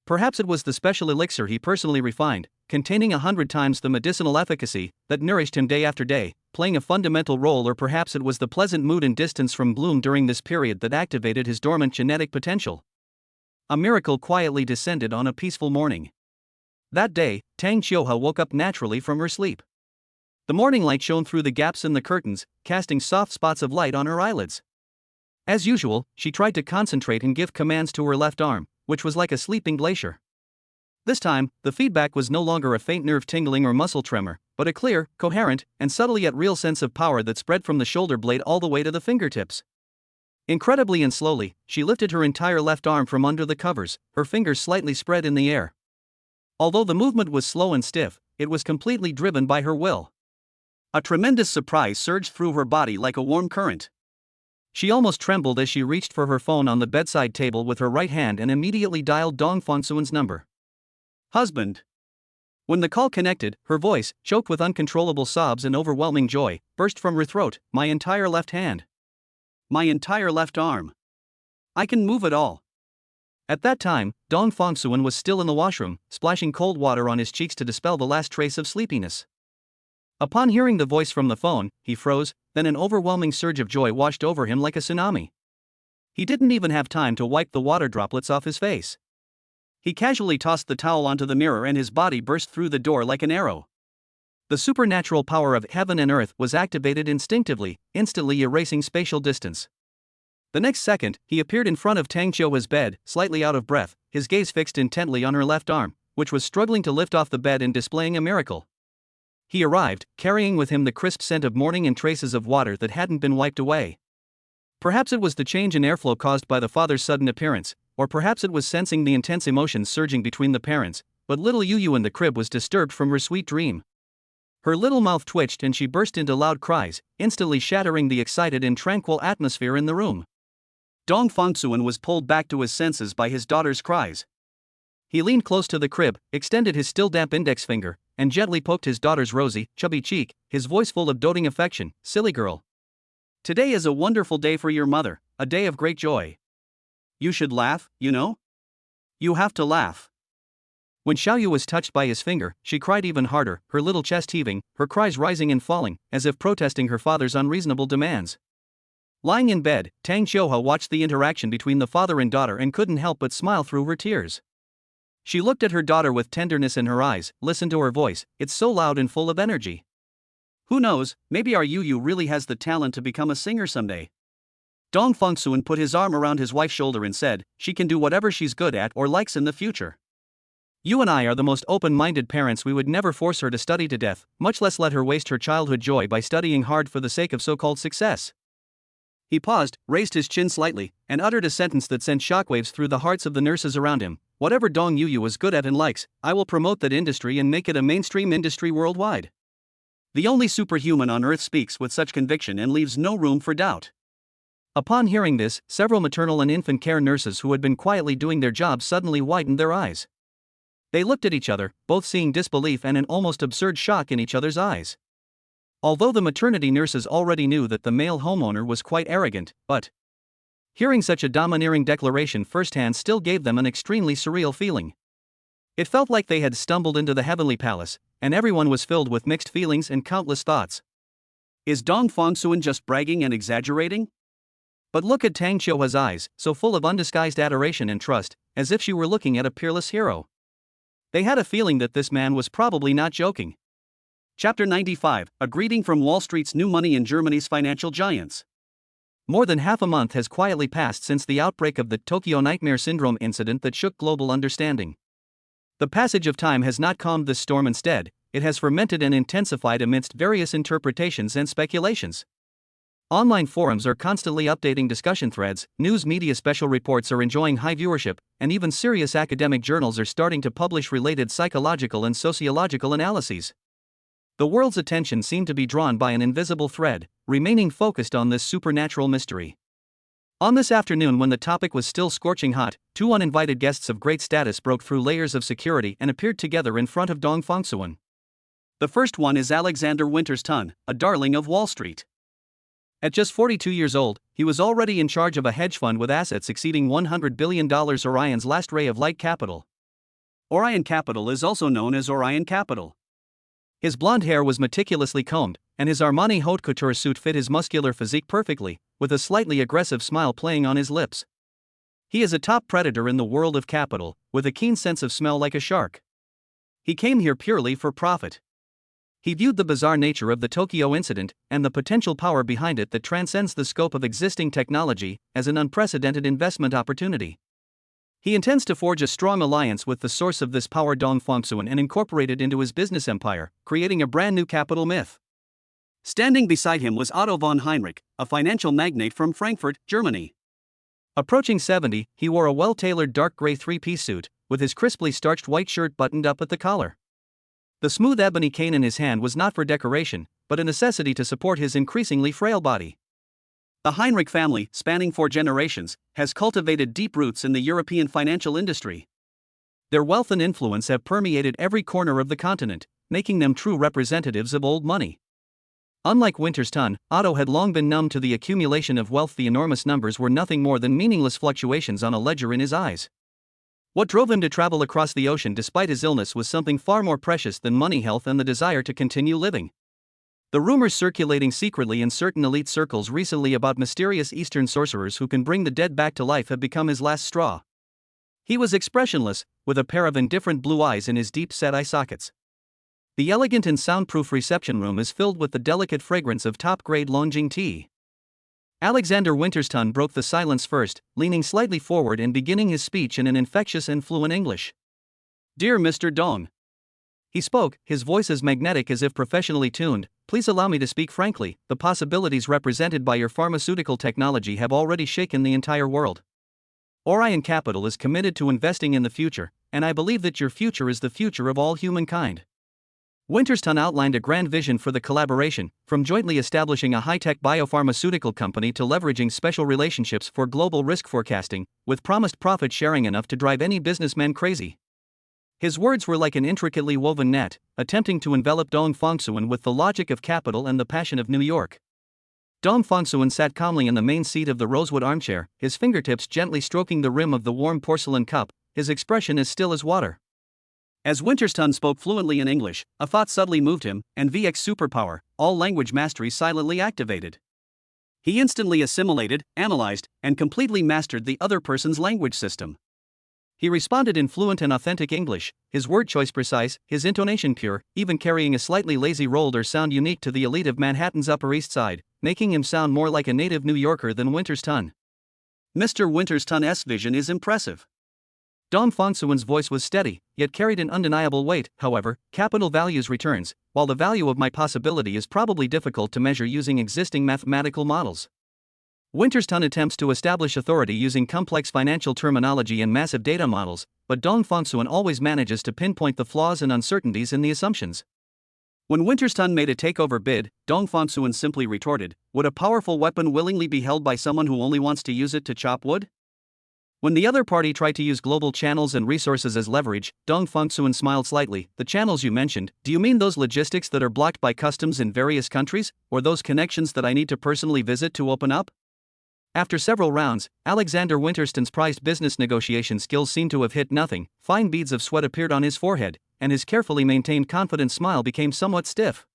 Speaker 1: Perhaps it was the special elixir he personally refined, containing 100 times the medicinal efficacy, that nourished him day after day, playing a fundamental role, or perhaps it was the pleasant mood and distance from Bloom during this period that activated his dormant genetic potential. A miracle quietly descended on a peaceful morning. That day, Tang Xiuhe woke up naturally from her sleep. The morning light shone through the gaps in the curtains, casting soft spots of light on her eyelids. As usual, she tried to concentrate and give commands to her left arm, which was like a sleeping glacier. This time, the feedback was no longer a faint nerve tingling or muscle tremor, but a clear, coherent, and subtle yet real sense of power that spread from the shoulder blade all the way to the fingertips. Incredibly and slowly, she lifted her entire left arm from under the covers, her fingers slightly spread in the air. Although the movement was slow and stiff, it was completely driven by her will. A tremendous surprise surged through her body like a warm current. She almost trembled as she reached for her phone on the bedside table with her right hand and immediately dialed Dong Fengsuan's number. Husband. When the call connected, her voice, choked with uncontrollable sobs and overwhelming joy, burst from her throat. My entire left hand. My entire left arm. I can move it all. At that time, Dong Fengsuan was still in the washroom, splashing cold water on his cheeks to dispel the last trace of sleepiness. Upon hearing the voice from the phone, he froze, then an overwhelming surge of joy washed over him like a tsunami. He didn't even have time to wipe the water droplets off his face. He casually tossed the towel onto the mirror and his body burst through the door like an arrow. The supernatural power of heaven and earth was activated instinctively, instantly erasing spatial distance. The next second, he appeared in front of Tang Qiuhua's bed, slightly out of breath, his gaze fixed intently on her left arm, which was struggling to lift off the bed and displaying a miracle. He arrived, carrying with him the crisp scent of morning and traces of water that hadn't been wiped away. Perhaps it was the change in airflow caused by the father's sudden appearance, or perhaps it was sensing the intense emotions surging between the parents, but little Yu in the crib was disturbed from her sweet dream. Her little mouth twitched and she burst into loud cries, instantly shattering the excited and tranquil atmosphere in the room. Dong Fongsuan was pulled back to his senses by his daughter's cries. He leaned close to the crib, extended his still damp index finger, and gently poked his daughter's rosy, chubby cheek, his voice full of doting affection. "Silly girl. Today is a wonderful day for your mother, a day of great joy. You should laugh, you know? You have to laugh." When Xiaoyu was touched by his finger, she cried even harder, her little chest heaving, her cries rising and falling, as if protesting her father's unreasonable demands. Lying in bed, Tang Qiuhua watched the interaction between the father and daughter and couldn't help but smile through her tears. She looked at her daughter with tenderness in her eyes, listened to her voice, it's so loud and full of energy. Who knows, maybe our Yu really has the talent to become a singer someday. Dong Fongsuan put his arm around his wife's shoulder and said, she can do whatever she's good at or likes in the future. You and I are the most open-minded parents. We would never force her to study to death, much less let her waste her childhood joy by studying hard for the sake of so-called success. He paused, raised his chin slightly, and uttered a sentence that sent shockwaves through the hearts of the nurses around him. Whatever Dong Yu is good at and likes, I will promote that industry and make it a mainstream industry worldwide. The only superhuman on earth speaks with such conviction and leaves no room for doubt. Upon hearing this, several maternal and infant care nurses who had been quietly doing their jobs suddenly widened their eyes. They looked at each other, both seeing disbelief and an almost absurd shock in each other's eyes. Although the maternity nurses already knew that the male homeowner was quite arrogant, but hearing such a domineering declaration firsthand still gave them an extremely surreal feeling. It felt like they had stumbled into the heavenly palace, and everyone was filled with mixed feelings and countless thoughts. Is Dong Fongsuan just bragging and exaggerating? But look at Tang Qiuhua's eyes, so full of undisguised adoration and trust, as if she were looking at a peerless hero. They had a feeling that this man was probably not joking. Chapter 95, A Greeting from Wall Street's New Money in Germany's Financial Giants. More than half a month has quietly passed since the outbreak of the Tokyo Nightmare Syndrome incident that shook global understanding. The passage of time has not calmed this storm. Instead, it has fermented and intensified amidst various interpretations and speculations. Online forums are constantly updating discussion threads, news media special reports are enjoying high viewership, and even serious academic journals are starting to publish related psychological and sociological analyses. The world's attention seemed to be drawn by an invisible thread, remaining focused on this supernatural mystery. On this afternoon, when the topic was still scorching hot, two uninvited guests of great status broke through layers of security and appeared together in front of Dong Fongsuan. The first one is Alexander Winters-Tun, a darling of Wall Street. At just 42 years old, he was already in charge of a hedge fund with assets exceeding $100 billion. Orion's last ray of light capital. Orion Capital is also known as Orion Capital. His blonde hair was meticulously combed, and his Armani haute couture suit fit his muscular physique perfectly, with a slightly aggressive smile playing on his lips. He is a top predator in the world of capital, with a keen sense of smell like a shark. He came here purely for profit. He viewed the bizarre nature of the Tokyo incident, and the potential power behind it that transcends the scope of existing technology, as an unprecedented investment opportunity. He intends to forge a strong alliance with the source of this power, Dong Fongsuan, and incorporate it into his business empire, creating a brand new capital myth. Standing beside him was Otto von Heinrich, a financial magnate from Frankfurt, Germany. Approaching 70, he wore a well-tailored dark gray three-piece suit, with his crisply starched white shirt buttoned up at the collar. The smooth ebony cane in his hand was not for decoration, but a necessity to support his increasingly frail body. The Heinrich family, spanning 4 generations, has cultivated deep roots in the European financial industry. Their wealth and influence have permeated every corner of the continent, making them true representatives of old money. Unlike Winters-Tun, Otto had long been numb to the accumulation of wealth. The enormous numbers were nothing more than meaningless fluctuations on a ledger in his eyes. What drove him to travel across the ocean despite his illness was something far more precious than money: health and the desire to continue living. The rumors circulating secretly in certain elite circles recently about mysterious Eastern sorcerers who can bring the dead back to life have become his last straw. He was expressionless, with a pair of indifferent blue eyes in his deep-set eye sockets. The elegant and soundproof reception room is filled with the delicate fragrance of top-grade Longjing tea. Alexander Winterston broke the silence first, leaning slightly forward and beginning his speech in an infectious and fluent English. "Dear Mr. Dong," he spoke, his voice as magnetic as if professionally tuned, "please allow me to speak frankly. The possibilities represented by your pharmaceutical technology have already shaken the entire world. Orion Capital is committed to investing in the future, and I believe that your future is the future of all humankind." Winterston outlined a grand vision for the collaboration, from jointly establishing a high-tech biopharmaceutical company to leveraging special relationships for global risk forecasting, with promised profit sharing enough to drive any businessman crazy. His words were like an intricately woven net, attempting to envelop Dong Fongsuan with the logic of capital and the passion of New York. Dong Fongsuan sat calmly in the main seat of the rosewood armchair, his fingertips gently stroking the rim of the warm porcelain cup, his expression as still as water. As Winterston spoke fluently in English, a thought subtly moved him, and VX superpower, all language mastery silently activated. He instantly assimilated, analyzed, and completely mastered the other person's language system. He responded in fluent and authentic English, his word choice precise, his intonation pure, even carrying a slightly lazy rolled R sound unique to the elite of Manhattan's Upper East Side, making him sound more like a native New Yorker than Winterston. Mr. Winterston's vision is impressive. Dong Fongsuan's voice was steady, yet carried an undeniable weight. However, capital values returns, while the value of my possibility is probably difficult to measure using existing mathematical models. Winterston attempts to establish authority using complex financial terminology and massive data models, but Dong Fongsuan always manages to pinpoint the flaws and uncertainties in the assumptions. When Winterston made a takeover bid, Dong Fongsuan simply retorted, "Would a powerful weapon willingly be held by someone who only wants to use it to chop wood?" When the other party tried to use global channels and resources as leverage, Dong Fongsuan smiled slightly. "The channels you mentioned, do you mean those logistics that are blocked by customs in various countries, or those connections that I need to personally visit to open up?" After several rounds, Alexander Winterston's prized business negotiation skills seemed to have hit nothing. Fine beads of sweat appeared on his forehead, and his carefully maintained confident smile became somewhat stiff.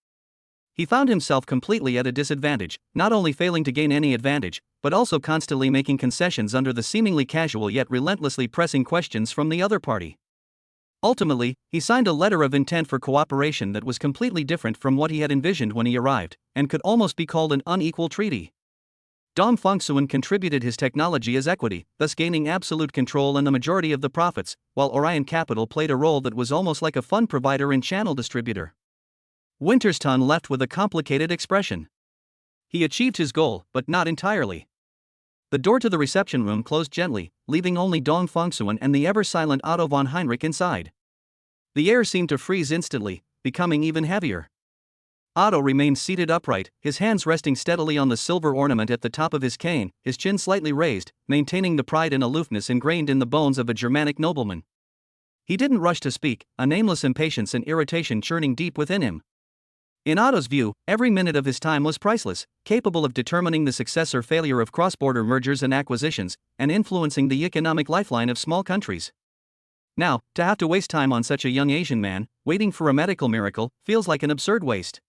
Speaker 1: He found himself completely at a disadvantage, not only failing to gain any advantage, but also constantly making concessions under the seemingly casual yet relentlessly pressing questions from the other party. Ultimately, he signed a letter of intent for cooperation that was completely different from what he had envisioned when he arrived, and could almost be called an unequal treaty. Dong Fongsuan contributed his technology as equity, thus gaining absolute control and the majority of the profits, while Orion Capital played a role that was almost like a fund provider and channel distributor. Winterston left with a complicated expression. He achieved his goal, but not entirely. The door to the reception room closed gently, leaving only Dong Fongsuan and the ever-silent Otto von Heinrich inside. The air seemed to freeze instantly, becoming even heavier. Otto remained seated upright, his hands resting steadily on the silver ornament at the top of his cane, his chin slightly raised, maintaining the pride and aloofness ingrained in the bones of a Germanic nobleman. He didn't rush to speak, a nameless impatience and irritation churning deep within him. In Otto's view, every minute of his time was priceless, capable of determining the success or failure of cross-border mergers and acquisitions, and influencing the economic lifeline of small countries. Now, to have to waste time on such a young Asian man, waiting for a medical miracle, feels like an absurd waste.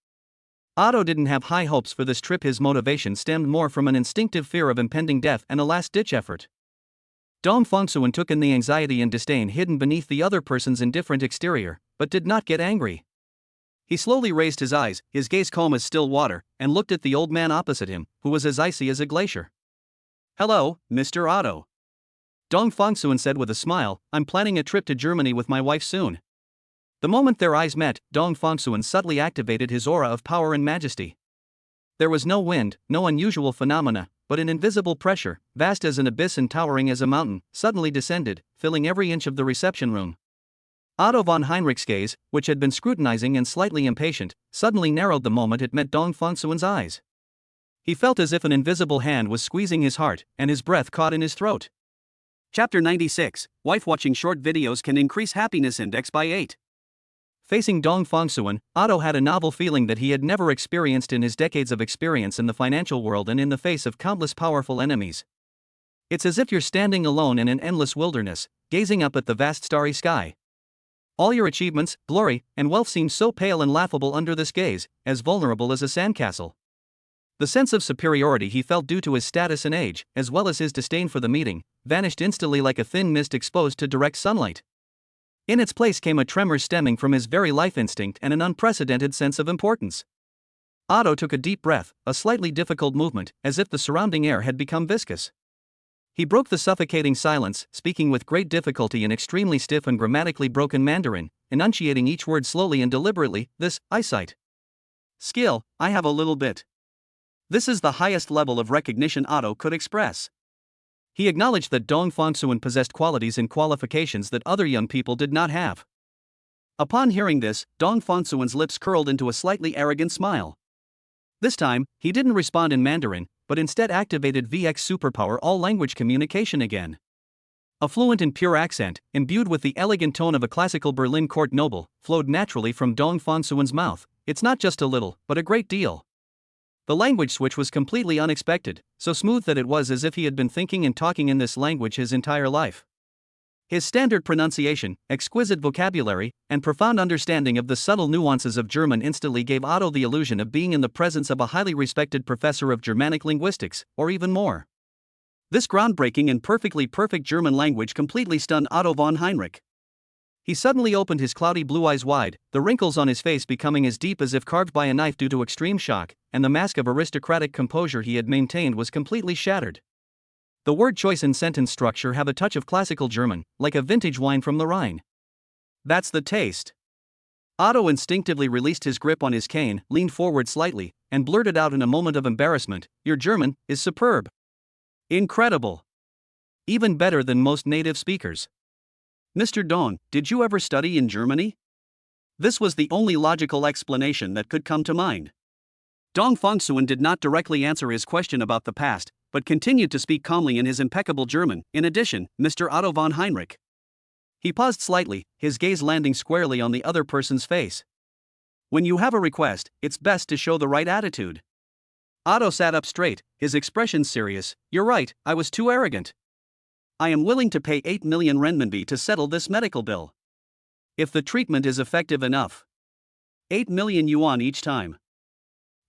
Speaker 1: Otto didn't have high hopes for this trip. His motivation stemmed more from an instinctive fear of impending death and a last-ditch effort. Dong Fongsuan took in the anxiety and disdain hidden beneath the other person's indifferent exterior, but did not get angry. He slowly raised his eyes, his gaze calm as still water, and looked at the old man opposite him, who was as icy as a glacier. "Hello, Mr. Otto," Dong Fongsuan said with a smile. "I'm planning a trip to Germany with my wife soon." The moment their eyes met, Dong Fongsuan subtly activated his aura of power and majesty. There was no wind, no unusual phenomena, but an invisible pressure, vast as an abyss and towering as a mountain, suddenly descended, filling every inch of the reception room. Otto von Heinrich's gaze, which had been scrutinizing and slightly impatient, suddenly narrowed the moment it met Dong Fongsuan's eyes. He felt as if an invisible hand was squeezing his heart, and his breath caught in his throat. Chapter 96, Wife watching short videos can increase happiness index by 8. Facing Dong Fongsuan, Otto had a novel feeling that he had never experienced in his decades of experience in the financial world and in the face of countless powerful enemies. It's as if you're standing alone in an endless wilderness, gazing up at the vast starry sky. All your achievements, glory, and wealth seem so pale and laughable under this gaze, as vulnerable as a sandcastle. The sense of superiority he felt due to his status and age, as well as his disdain for the meeting, vanished instantly like a thin mist exposed to direct sunlight. In its place came a tremor stemming from his very life instinct and an unprecedented sense of importance. Otto took a deep breath, a slightly difficult movement, as if the surrounding air had become viscous. He broke the suffocating silence, speaking with great difficulty in extremely stiff and grammatically broken Mandarin, enunciating each word slowly and deliberately. This eyesight skill, I have a little bit. This is the highest level of recognition Otto could express. He acknowledged that Dong Fongsuan possessed qualities and qualifications that other young people did not have. Upon hearing this, Dong Fongsuan's lips curled into a slightly arrogant smile. This time, he didn't respond in Mandarin, but instead activated VX superpower all-language communication again. A fluent and pure accent, imbued with the elegant tone of a classical Berlin court noble, flowed naturally from Dong Fongsuan's mouth. It's not just a little, but a great deal. The language switch was completely unexpected, so smooth that it was as if he had been thinking and talking in this language his entire life. His standard pronunciation, exquisite vocabulary, and profound understanding of the subtle nuances of German instantly gave Otto the illusion of being in the presence of a highly respected professor of Germanic linguistics, or even more. This groundbreaking and perfect German language completely stunned Otto von Heinrich. He suddenly opened his cloudy blue eyes wide, the wrinkles on his face becoming as deep as if carved by a knife due to extreme shock, and the mask of aristocratic composure he had maintained was completely shattered. The word choice and sentence structure have a touch of classical German, like a vintage wine from the Rhine. That's the taste. Otto instinctively released his grip on his cane, leaned forward slightly, and blurted out in a moment of embarrassment, "Your German is superb. Incredible. Even better than most native speakers." "Mr. Dong, did you ever study in Germany?" This was the only logical explanation that could come to mind. Dong Fongsuan did not directly answer his question about the past, but continued to speak calmly in his impeccable German. "In addition, Mr. Otto von Heinrich." He paused slightly, his gaze landing squarely on the other person's face. "When you have a request, it's best to show the right attitude." Otto sat up straight, his expression serious. "You're right, I was too arrogant. I am willing to pay 8 million renminbi to settle this medical bill. If the treatment is effective enough. 8 million yuan each time."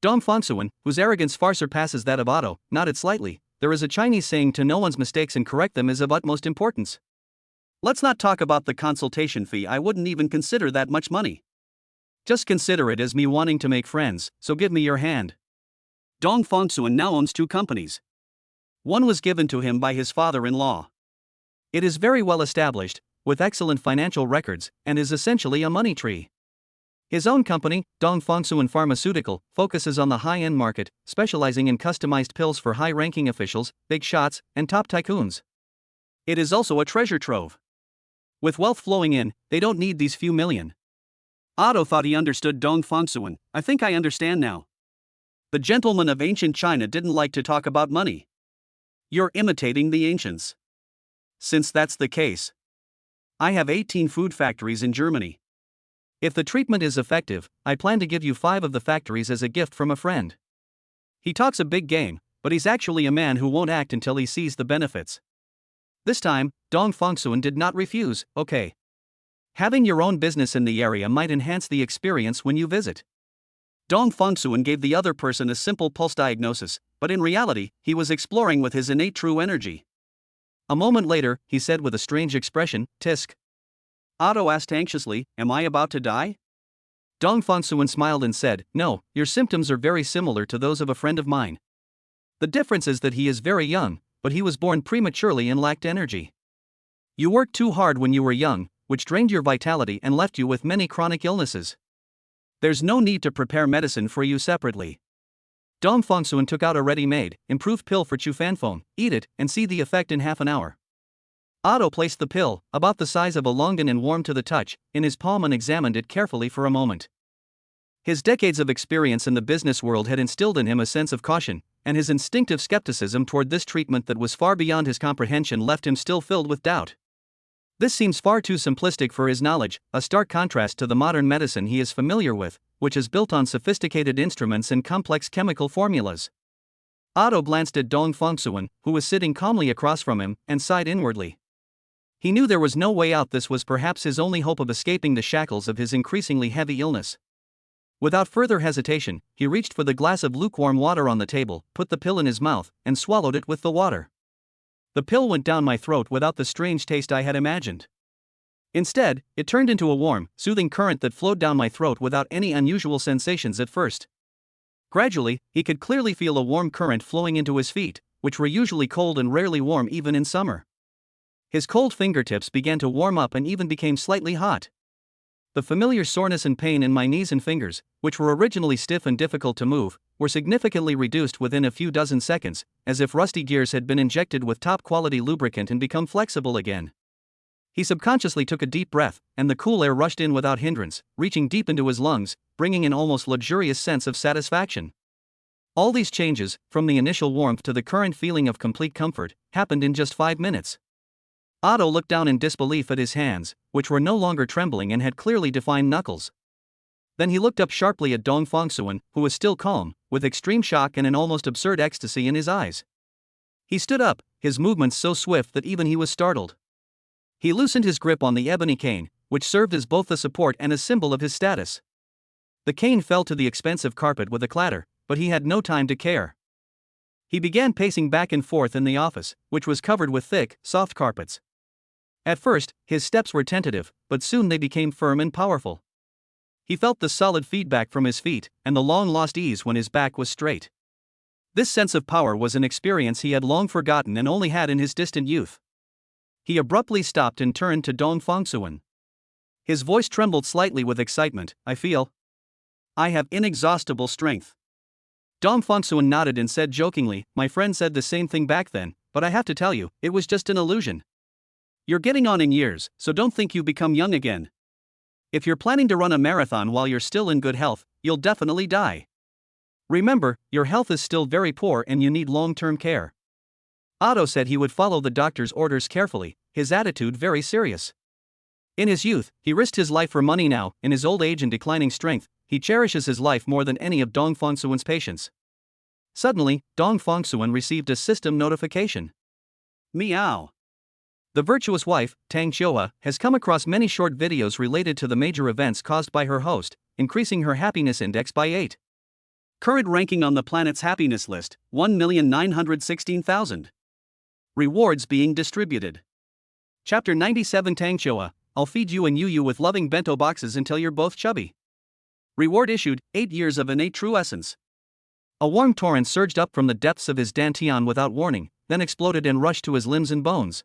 Speaker 1: Dong Fongsuan, whose arrogance far surpasses that of Otto, nodded slightly. "There is a Chinese saying to know one's mistakes and correct them is of utmost importance. Let's not talk about the consultation fee, I wouldn't even consider that much money. Just consider it as me wanting to make friends, so give me your hand." Dong Fongsuan now owns 2 companies. One was given to him by his father-in-law. It is very well established, with excellent financial records, and is essentially a money tree. His own company, Dong Fongsuan Pharmaceutical, focuses on the high-end market, specializing in customized pills for high-ranking officials, big shots, and top tycoons. It is also a treasure trove. With wealth flowing in, they don't need these few million. Otto thought he understood Dong Fongsuan. "I think I understand now. The gentlemen of ancient China didn't like to talk about money. You're imitating the ancients. Since that's the case, I have 18 food factories in Germany. If the treatment is effective, I plan to give you 5 of the factories as a gift from a friend." He talks a big game, but he's actually a man who won't act until he sees the benefits. This time, Dong Fongsuan did not refuse. "Okay. Having your own business in the area might enhance the experience when you visit." Dong Fongsuan gave the other person a simple pulse diagnosis, but in reality, he was exploring with his innate true energy. A moment later, he said with a strange expression, "Tisk." Otto asked anxiously, "Am I about to die?" Dong Fongsuan smiled and said, "No, your symptoms are very similar to those of a friend of mine. The difference is that he is very young, but he was born prematurely and lacked energy. You worked too hard when you were young, which drained your vitality and left you with many chronic illnesses. There's no need to prepare medicine for you separately. Dong Fongsuan took out a ready-made, improved pill for Chu Fanfeng. Eat it, and see the effect in half an hour." Otto placed the pill, about the size of a longan and warm to the touch, in his palm and examined it carefully for a moment. His decades of experience in the business world had instilled in him a sense of caution, and his instinctive skepticism toward this treatment that was far beyond his comprehension left him still filled with doubt. This seems far too simplistic for his knowledge, a stark contrast to the modern medicine he is familiar with, which is built on sophisticated instruments and complex chemical formulas. Otto glanced at Dong Fongsuan, who was sitting calmly across from him, and sighed inwardly. He knew there was no way out. This was perhaps his only hope of escaping the shackles of his increasingly heavy illness. Without further hesitation, he reached for the glass of lukewarm water on the table, put the pill in his mouth, and swallowed it with the water. The pill went down my throat without the strange taste I had imagined. Instead, it turned into a warm, soothing current that flowed down my throat without any unusual sensations at first. Gradually, he could clearly feel a warm current flowing into his feet, which were usually cold and rarely warm even in summer. His cold fingertips began to warm up and even became slightly hot. The familiar soreness and pain in my knees and fingers, which were originally stiff and difficult to move, were significantly reduced within a few dozen seconds, as if rusty gears had been injected with top-quality lubricant and become flexible again. He subconsciously took a deep breath, and the cool air rushed in without hindrance, reaching deep into his lungs, bringing an almost luxurious sense of satisfaction. All these changes, from the initial warmth to the current feeling of complete comfort, happened in just 5 minutes. Otto looked down in disbelief at his hands, which were no longer trembling and had clearly defined knuckles. Then he looked up sharply at Dong Fongsuan, who was still calm, with extreme shock and an almost absurd ecstasy in his eyes. He stood up, his movements so swift that even he was startled. He loosened his grip on the ebony cane, which served as both a support and a symbol of his status. The cane fell to the expensive carpet with a clatter, but he had no time to care. He began pacing back and forth in the office, which was covered with thick, soft carpets. At first, his steps were tentative, but soon they became firm and powerful. He felt the solid feedback from his feet, and the long-lost ease when his back was straight. This sense of power was an experience he had long forgotten and only had in his distant youth. He abruptly stopped and turned to Dong Fongsuan. His voice trembled slightly with excitement. I have inexhaustible strength. Dong Fongsuan nodded and said jokingly, "My friend said the same thing back then, but I have to tell you, it was just an illusion. You're getting on in years, so don't think you've become young again. If you're planning to run a marathon while you're still in good health, you'll definitely die. Remember, your health is still very poor and you need long-term care." Otto said he would follow the doctor's orders carefully, his attitude very serious. In his youth, he risked his life for money. Now, in his old age and declining strength, he cherishes his life more than any of Dong Fongsuan's patients. Suddenly, Dong Fongsuan received a system notification. Meow. The Virtuous Wife, Tang Xiuhua, has come across many short videos related to the major events caused by her host, increasing her happiness index by 8. Current ranking on the planet's happiness list, 1,916,000. Rewards being distributed. Chapter 97 Tang Xiuhua, I'll feed you and you with loving bento boxes until you're both chubby. Reward issued, 8 years of innate true essence. A warm torrent surged up from the depths of his dantian without warning, then exploded and rushed to his limbs and bones.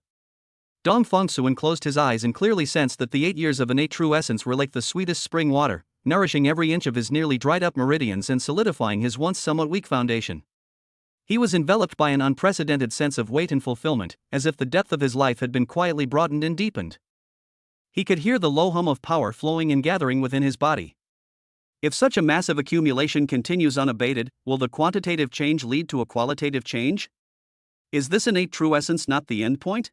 Speaker 1: Dong Fongsuan closed his eyes and clearly sensed that the 8 years of innate true essence were like the sweetest spring water, nourishing every inch of his nearly dried-up meridians and solidifying his once somewhat weak foundation. He was enveloped by an unprecedented sense of weight and fulfillment, as if the depth of his life had been quietly broadened and deepened. He could hear the low hum of power flowing and gathering within his body. If such a massive accumulation continues unabated, will the quantitative change lead to a qualitative change? Is this innate true essence not the end point?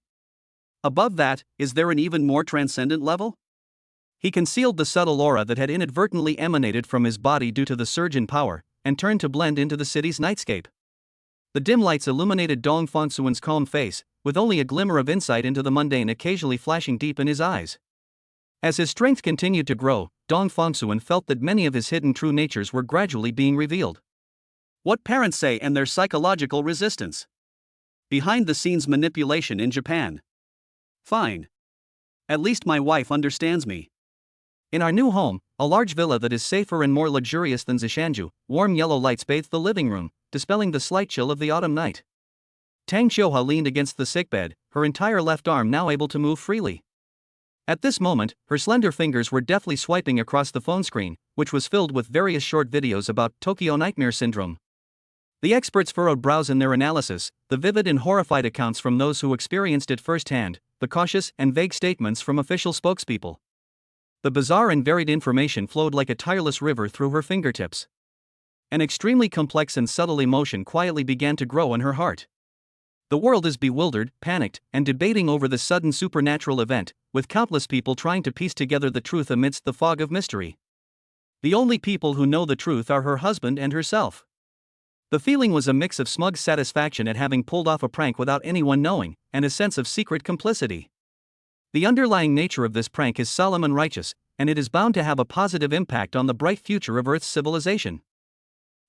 Speaker 1: Above that, is there an even more transcendent level? He concealed the subtle aura that had inadvertently emanated from his body due to the surge in power, and turned to blend into the city's nightscape. The dim lights illuminated Dong Fongsuan's calm face, with only a glimmer of insight into the mundane occasionally flashing deep in his eyes. As his strength continued to grow, Dong Fongsuan felt that many of his hidden true natures were gradually being revealed. What parents say and their psychological resistance. Behind-the-scenes manipulation in Japan. Fine. At least my wife understands me. In our new home, a large villa that is safer and more luxurious than Zishanju, warm yellow lights bathed the living room, dispelling the slight chill of the autumn night. Tang Xiuhua leaned against the sickbed, her entire left arm now able to move freely. At this moment, her slender fingers were deftly swiping across the phone screen, which was filled with various short videos about Tokyo Nightmare Syndrome. The experts furrowed brows in their analysis, the vivid and horrified accounts from those who experienced it firsthand, the cautious and vague statements from official spokespeople. The bizarre and varied information flowed like a tireless river through her fingertips. An extremely complex and subtle emotion quietly began to grow in her heart. The world is bewildered, panicked, and debating over the sudden supernatural event, with countless people trying to piece together the truth amidst the fog of mystery. The only people who know the truth are her husband and herself. The feeling was a mix of smug satisfaction at having pulled off a prank without anyone knowing, and a sense of secret complicity. The underlying nature of this prank is solemn and righteous, and it is bound to have a positive impact on the bright future of Earth's civilization.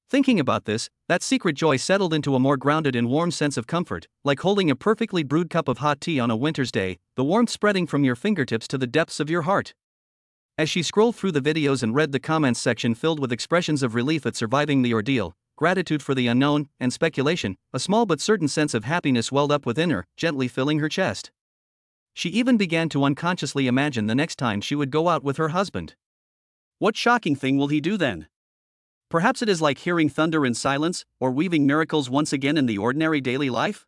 Speaker 1: Thinking about this, that secret joy settled into a more grounded and warm sense of comfort, like holding a perfectly brewed cup of hot tea on a winter's day, the warmth spreading from your fingertips to the depths of your heart. As she scrolled through the videos and read the comments section filled with expressions of relief at surviving the ordeal, gratitude for the unknown, and speculation, a small but certain sense of happiness welled up within her, gently filling her chest. She even began to unconsciously imagine the next time she would go out with her husband. What shocking thing will he do then? Perhaps it is like hearing thunder in silence, or weaving miracles once again in the ordinary daily life?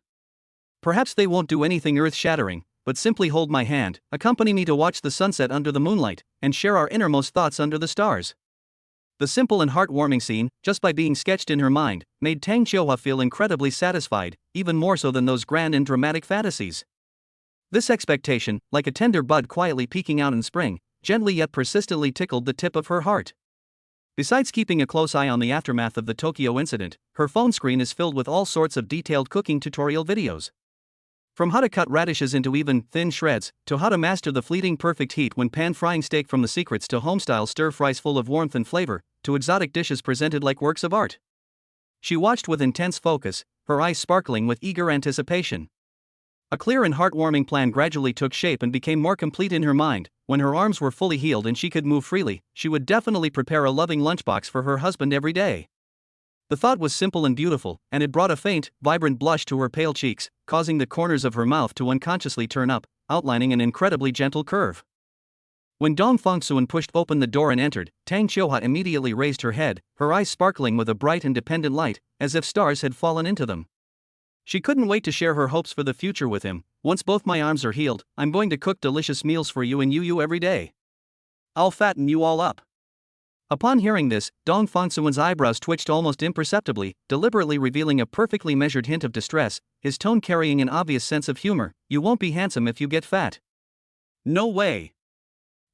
Speaker 1: Perhaps they won't do anything earth-shattering, but simply hold my hand, accompany me to watch the sunset under the moonlight, and share our innermost thoughts under the stars. The simple and heartwarming scene, just by being sketched in her mind, made Tang Xiuhua feel incredibly satisfied, even more so than those grand and dramatic fantasies. This expectation, like a tender bud quietly peeking out in spring, gently yet persistently tickled the tip of her heart. Besides keeping a close eye on the aftermath of the Tokyo incident, her phone screen is filled with all sorts of detailed cooking tutorial videos. From how to cut radishes into even, thin shreds, to how to master the fleeting perfect heat when pan-frying steak, from the secrets to home-style stir-fries full of warmth and flavor, to exotic dishes presented like works of art. She watched with intense focus, her eyes sparkling with eager anticipation. A clear and heartwarming plan gradually took shape and became more complete in her mind. When her arms were fully healed and she could move freely, she would definitely prepare a loving lunchbox for her husband every day. The thought was simple and beautiful, and it brought a faint, vibrant blush to her pale cheeks, causing the corners of her mouth to unconsciously turn up, outlining an incredibly gentle curve. When Dong Fengsuan pushed open the door and entered, Tang Xiuhua immediately raised her head, her eyes sparkling with a bright and dependent light, as if stars had fallen into them. She couldn't wait to share her hopes for the future with him. Once both my arms are healed, I'm going to cook delicious meals for you and you every day. I'll fatten you all up. Upon hearing this, Dong Fengsuan's eyebrows twitched almost imperceptibly, deliberately revealing a perfectly measured hint of distress, his tone carrying an obvious sense of humor. You won't be handsome if you get fat. No way.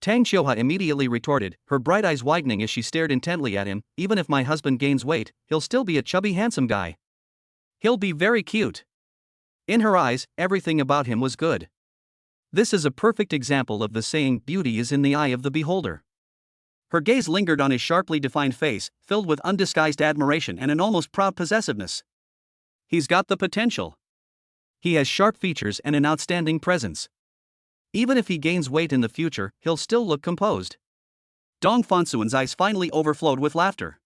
Speaker 1: Tang Xiuhua immediately retorted, her bright eyes widening as she stared intently at him. Even if my husband gains weight, he'll still be a chubby handsome guy. He'll be very cute. In her eyes, everything about him was good. This is a perfect example of the saying, beauty is in the eye of the beholder. Her gaze lingered on his sharply defined face, filled with undisguised admiration and an almost proud possessiveness. He's got the potential. He has sharp features and an outstanding presence. Even if he gains weight in the future, he'll still look composed. Dong Fengsuan's eyes finally overflowed with laughter.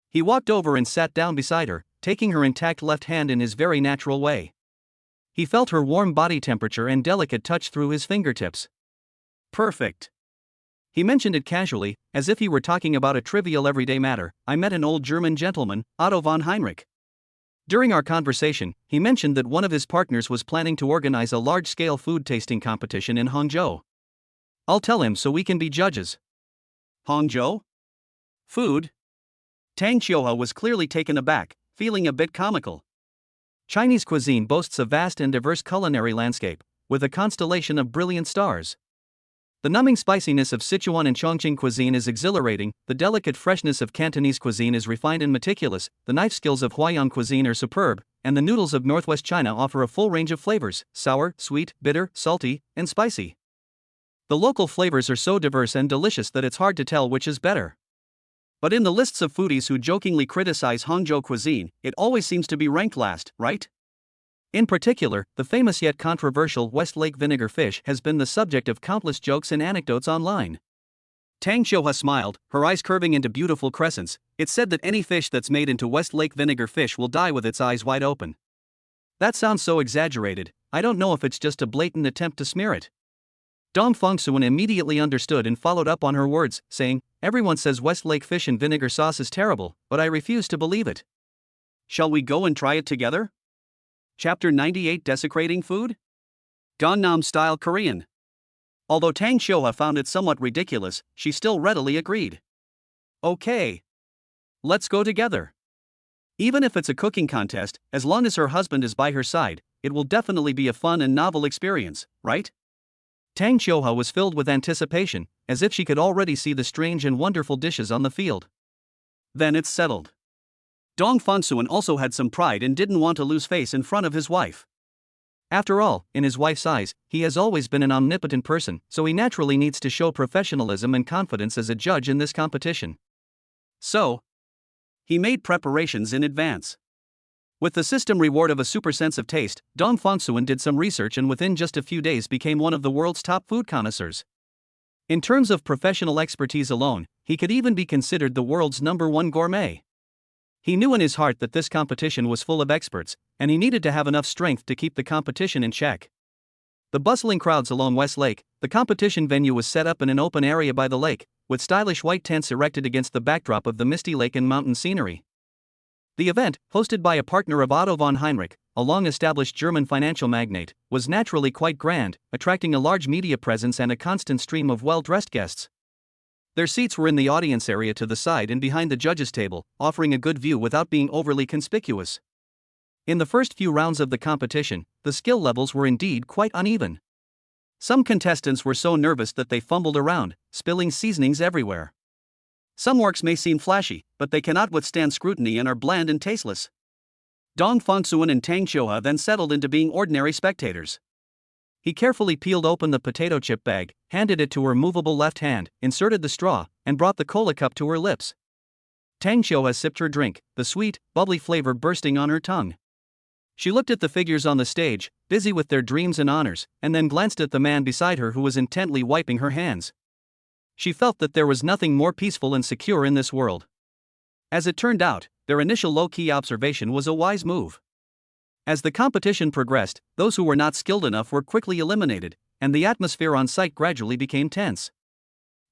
Speaker 1: He walked over and sat down beside her, taking her intact left hand in his very natural way. He felt her warm body temperature and delicate touch through his fingertips. Perfect. He mentioned it casually, as if he were talking about a trivial everyday matter. I met an old German gentleman, Otto von Heinrich. During our conversation, he mentioned that one of his partners was planning to organize a large-scale food tasting competition in Hangzhou. I'll tell him so we can be judges. Hangzhou? Food? Tang Xiuhua was clearly taken aback, feeling a bit comical. Chinese cuisine boasts a vast and diverse culinary landscape, with a constellation of brilliant stars. The numbing spiciness of Sichuan and Chongqing cuisine is exhilarating, the delicate freshness of Cantonese cuisine is refined and meticulous, the knife skills of Huaiyang cuisine are superb, and the noodles of northwest China offer a full range of flavors: sour, sweet, bitter, salty, and spicy. The local flavors are so diverse and delicious that it's hard to tell which is better. But in the lists of foodies who jokingly criticize Hangzhou cuisine, it always seems to be ranked last, right? In particular, the famous yet controversial Westlake vinegar fish has been the subject of countless jokes and anecdotes online. Tang Xiuhua smiled, her eyes curving into beautiful crescents. It's said that any fish that's made into Westlake vinegar fish will die with its eyes wide open. That sounds so exaggerated. I don't know if it's just a blatant attempt to smear it. Dong Fengsuan immediately understood and followed up on her words, saying, everyone says Westlake fish and vinegar sauce is terrible, but I refuse to believe it. Shall we go and try it together? Chapter 98: Desecrating Food? Gangnam-style Korean. Although Tang Xiuhua found it somewhat ridiculous, she still readily agreed. Okay. Let's go together. Even if it's a cooking contest, as long as her husband is by her side, it will definitely be a fun and novel experience, right? Tang Xiuhua was filled with anticipation, as if she could already see the strange and wonderful dishes on the field. Then it's settled. Dong Fengsuan also had some pride and didn't want to lose face in front of his wife. After all, in his wife's eyes, he has always been an omnipotent person, so he naturally needs to show professionalism and confidence as a judge in this competition. So, he made preparations in advance. With the system reward of a super sense of taste, Dong Fongsuan did some research and within just a few days became one of the world's top food connoisseurs. In terms of professional expertise alone, he could even be considered the world's #1 gourmet. He knew in his heart that this competition was full of experts, and he needed to have enough strength to keep the competition in check. The bustling crowds along West Lake, the competition venue was set up in an open area by the lake, with stylish white tents erected against the backdrop of the misty lake and mountain scenery. The event, hosted by a partner of Otto von Heinrich, a long-established German financial magnate, was naturally quite grand, attracting a large media presence and a constant stream of well-dressed guests. Their seats were in the audience area to the side and behind the judges' table, offering a good view without being overly conspicuous. In the first few rounds of the competition, the skill levels were indeed quite uneven. Some contestants were so nervous that they fumbled around, spilling seasonings everywhere. Some works may seem flashy, but they cannot withstand scrutiny and are bland and tasteless. Dong Fongsuan and Tang Xiuhe then settled into being ordinary spectators. He carefully peeled open the potato chip bag, handed it to her movable left hand, inserted the straw, and brought the cola cup to her lips. Tang Xiuhe sipped her drink, the sweet, bubbly flavor bursting on her tongue. She looked at the figures on the stage, busy with their dreams and honors, and then glanced at the man beside her who was intently wiping her hands. She felt that there was nothing more peaceful and secure in this world. As it turned out, their initial low-key observation was a wise move. As the competition progressed, those who were not skilled enough were quickly eliminated, and the atmosphere on site gradually became tense.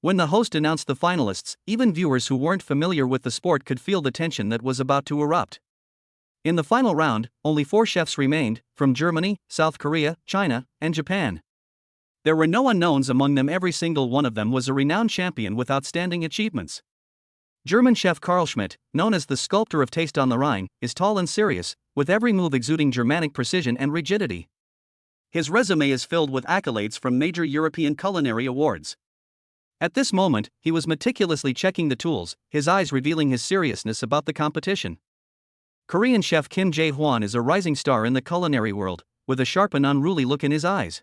Speaker 1: When the host announced the finalists, even viewers who weren't familiar with the sport could feel the tension that was about to erupt. In the final round, only 4 chefs remained, from Germany, South Korea, China, and Japan. There were no unknowns among them. Every single one of them was a renowned champion with outstanding achievements. German chef Carl Schmidt, known as the sculptor of taste on the Rhine, is tall and serious, with every move exuding Germanic precision and rigidity. His resume is filled with accolades from major European culinary awards. At this moment, he was meticulously checking the tools, his eyes revealing his seriousness about the competition. Korean chef Kim Jae-hwan is a rising star in the culinary world, with a sharp and unruly look in his eyes.